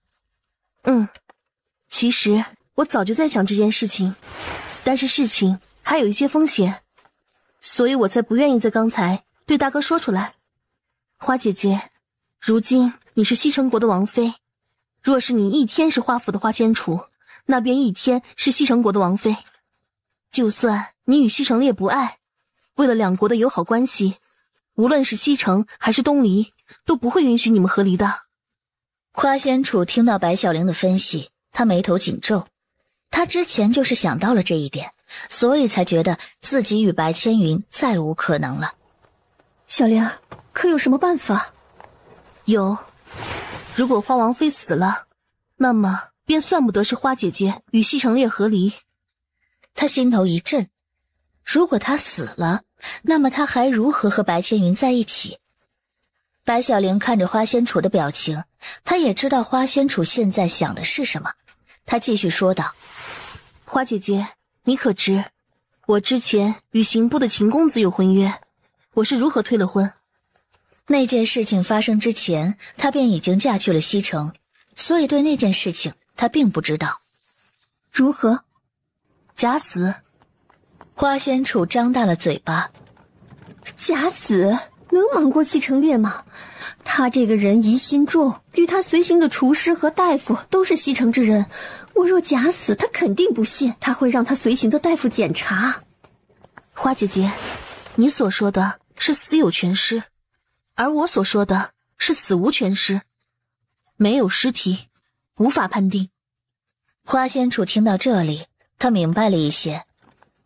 其实我早就在想这件事情，但是事情还有一些风险，所以我才不愿意在刚才对大哥说出来。花姐姐，如今你是西城国的王妃，若是你一天是花府的花仙楚，那便一天是西城国的王妃。就算你与西城烈不爱，为了2国的友好关系，无论是西城还是东篱，都不会允许你们和离的。花仙楚听到白小玲的分析，他眉头紧皱。他之前就是想到了这一点，所以才觉得自己与白千云再无可能了。小玲儿，可有什么办法？有，如果花王妃死了，那么便算不得是花姐姐与西城烈和离。他心头一震，如果他死了，那么他还如何和白千云在一起？白小玲看着花仙楚的表情，她也知道花仙楚现在想的是什么。她继续说道：花姐姐，你可知我之前与刑部的秦公子有婚约，我是如何退了婚？那件事情发生之前，她便已经嫁去了西城，所以对那件事情她并不知道。如何？假死。花仙楚张大了嘴巴。假死？能瞒过西城烈吗？他这个人疑心重，与他随行的厨师和大夫都是西城之人，我若假死，他肯定不信，他会让他随行的大夫检查。花姐姐，你所说的是死有全尸，而我所说的是死无全尸，没有尸体，无法判定。花仙楚听到这里，他明白了一些。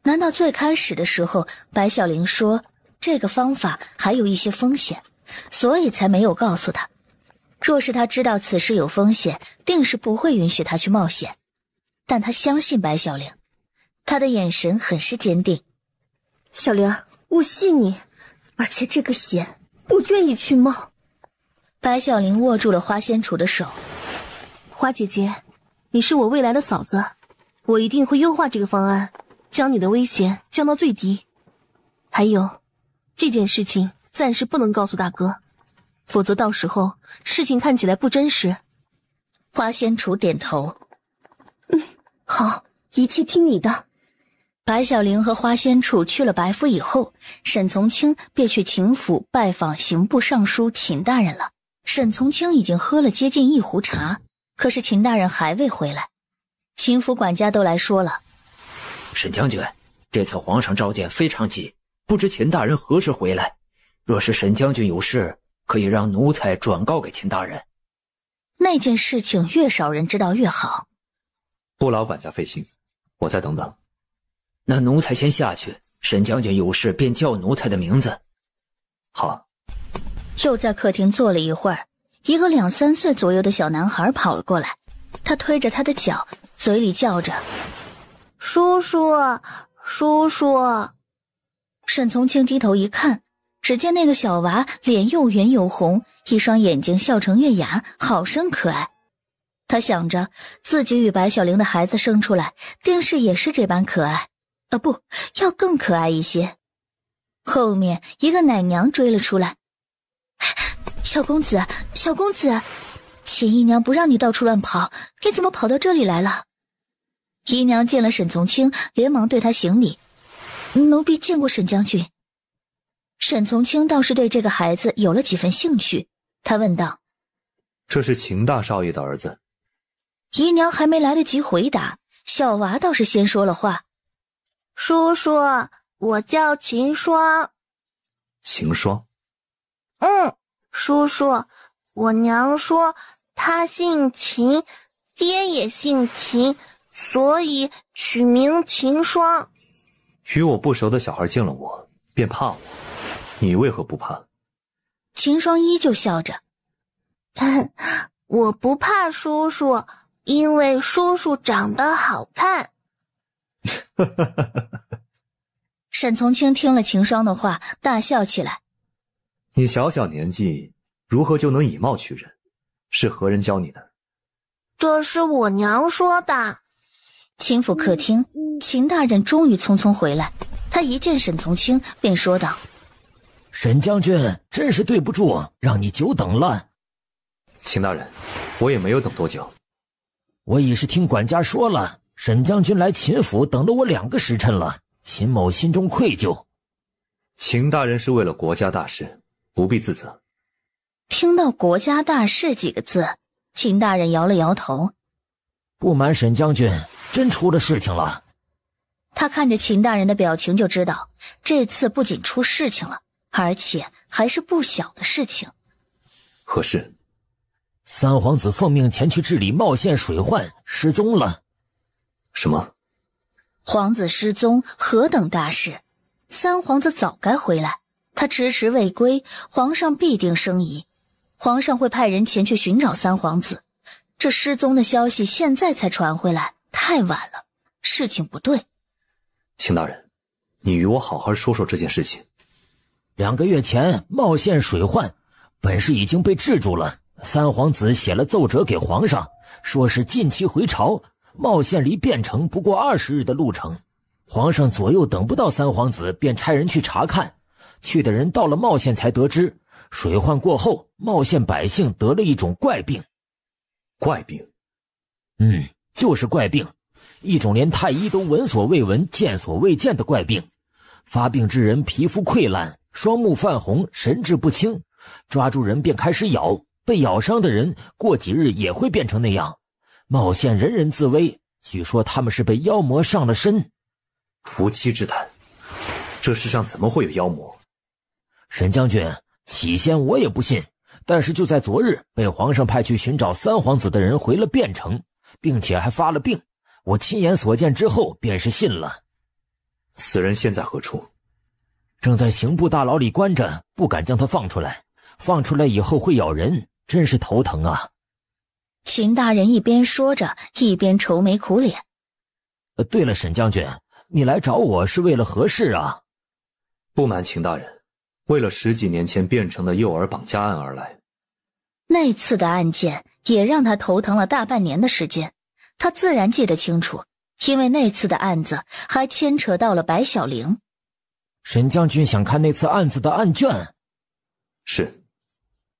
难道最开始的时候，白小玲说这个方法还有一些风险，所以才没有告诉他？若是他知道此事有风险，定是不会允许他去冒险。但他相信白小玲，他的眼神很是坚定。小玲，我信你，而且这个险我愿意去冒。白小玲握住了花仙楚的手。花姐姐，你是我未来的嫂子，我一定会优化这个方案，将你的危险降到最低。还有，这件事情暂时不能告诉大哥，否则到时候事情看起来不真实。花仙楚点头。好，一切听你的。白小玲和花仙楚去了白府以后，沈从清便去秦府拜访刑部尚书秦大人了。沈从清已经喝了接近1壶茶，可是秦大人还未回来。秦府管家都来说了，沈将军，这次皇上召见非常急，不知秦大人何时回来？若是沈将军有事，可以让奴才转告给秦大人。那件事情越少人知道越好。不劳管家费心，我再等等。那奴才先下去，沈将军有事便叫奴才的名字。好。又在客厅坐了一会儿，一个2、3岁左右的小男孩跑了过来，他推着他的脚，嘴里叫着：“叔叔，叔叔。”沈从清低头一看，只见那个小娃脸又圆又红，一双眼睛笑成月牙，好生可爱。他想着自己与白小玲的孩子生出来，定是也是这般可爱，不，要更可爱一些。后面一个奶娘追了出来：“小公子，小公子，秦姨娘不让你到处乱跑，你怎么跑到这里来了？”姨娘见了沈从清，连忙对他行礼：“奴婢见过沈将军。”沈从清倒是对这个孩子有了几分兴趣，他问道：“这是秦大少爷的儿子。”姨娘还没来得及回答，小娃倒是先说了话：“叔叔，我叫秦霜。”秦霜？叔叔，我娘说她姓秦，爹也姓秦，所以取名秦霜。与我不熟的小孩见了我便怕我，你为何不怕？秦霜依旧笑着：“我不怕叔叔，因为叔叔长得好看。”沈从清听了秦霜的话，大笑起来：“你小小年纪，如何就能以貌取人？是何人教你的？”“这是我娘说的。”秦府客厅，秦大人终于匆匆回来，他一见沈从清便说道：“沈将军，真是对不住，让你久等了。”“秦大人，我也没有等多久。”“我已是听管家说了，沈将军来秦府等了我2个时辰了。秦某心中愧疚。”“秦大人是为了国家大事，不必自责。”听到国家大事几个字，秦大人摇了摇头：“不瞒沈将军，真出了事情了。”他看着秦大人的表情就知道，这次不仅出事情了，而且还是不小的事情。“何事？”“三皇子奉命前去治理茂县水患，失踪了。”“什么？”“皇子失踪，何等大事！三皇子早该回来，他迟迟未归，皇上必定生疑。皇上会派人前去寻找三皇子。这失踪的消息现在才传回来，太晚了，事情不对。”“秦大人，你与我好好说说这件事情。”2个月前，茂县水患本是已经被治住了，三皇子写了奏折给皇上，说是近期回朝。茂县离汴城不过20日的路程，皇上左右等不到三皇子，便差人去查看。去的人到了茂县才得知，水患过后，茂县百姓得了一种怪病。“怪病？”“就是怪病，一种连太医都闻所未闻、见所未见的怪病。发病之人皮肤溃烂，双目泛红，神志不清，抓住人便开始咬，被咬伤的人过几日也会变成那样。茂县人人自危，据说他们是被妖魔上了身。”“无稽之谈，这世上怎么会有妖魔？”“沈将军，起先我也不信，但是就在昨日，被皇上派去寻找三皇子的人回了汴城，并且还发了病。我亲眼所见之后，便是信了。”“此人现在何处？”“正在刑部大牢里关着，不敢将他放出来。放出来以后会咬人，真是头疼啊。”秦大人一边说着，一边愁眉苦脸。“对了，沈将军，你来找我是为了何事啊？”“不瞒秦大人，为了10几年前汴城的幼儿绑架案而来。”那次的案件也让他头疼了大半年的时间，他自然记得清楚，因为那次的案子还牵扯到了白小玲。“沈将军想看那次案子的案卷？”“是。”“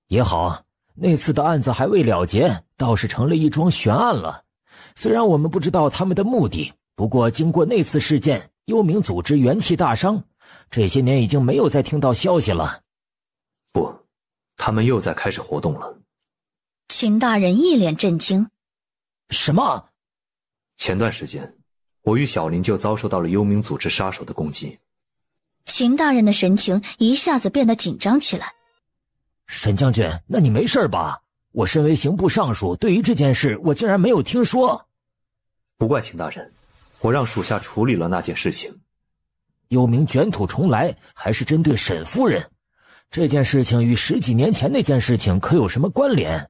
也好，那次的案子还未了结，倒是成了一桩悬案了。虽然我们不知道他们的目的，不过经过那次事件，幽冥组织元气大伤，这些年已经没有再听到消息了。”“不，他们又在开始活动了。”秦大人一脸震惊。“什么？”“前段时间，我与小林就遭受到了幽冥组织杀手的攻击。”秦大人的神情一下子变得紧张起来。“沈将军，那你没事吧？我身为刑部尚书，对于这件事我竟然没有听说。”“不怪秦大人，我让属下处理了那件事情。幽冥卷土重来，还是针对沈夫人？这件事情与10几年前那件事情可有什么关联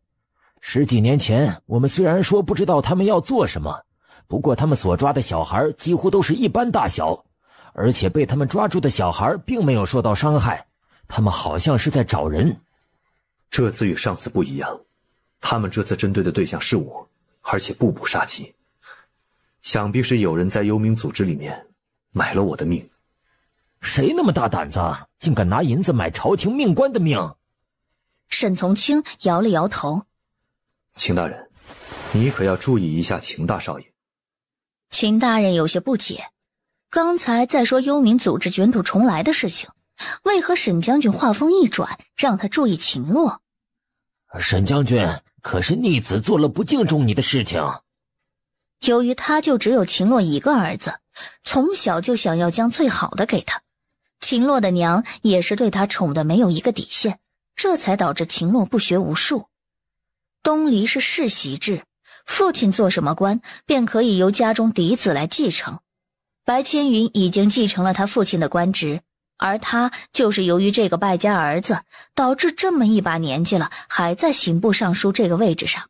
？10几年前，我们虽然说不知道他们要做什么，不过他们所抓的小孩几乎都是一般大小，而且被他们抓住的小孩并没有受到伤害，他们好像是在找人。这次与上次不一样，他们这次针对的对象是我，而且步步杀机。想必是有人在幽冥组织里面买了我的命。谁那么大胆子，竟敢拿银子买朝廷命官的命？沈从清摇了摇头。秦大人，你可要注意一下秦大少爷。秦大人有些不解，刚才在说幽冥组织卷土重来的事情，为何沈将军话锋一转，让他注意秦洛？沈将军可是逆子做了不敬重你的事情。由于他就只有秦洛一个儿子，从小就想要将最好的给他。秦洛的娘也是对他宠得没有一个底线，这才导致秦洛不学无术。东篱是世袭制，父亲做什么官，便可以由家中嫡子来继承。白千云已经继承了他父亲的官职，而他就是由于这个败家儿子，导致这么一把年纪了，还在刑部尚书这个位置上。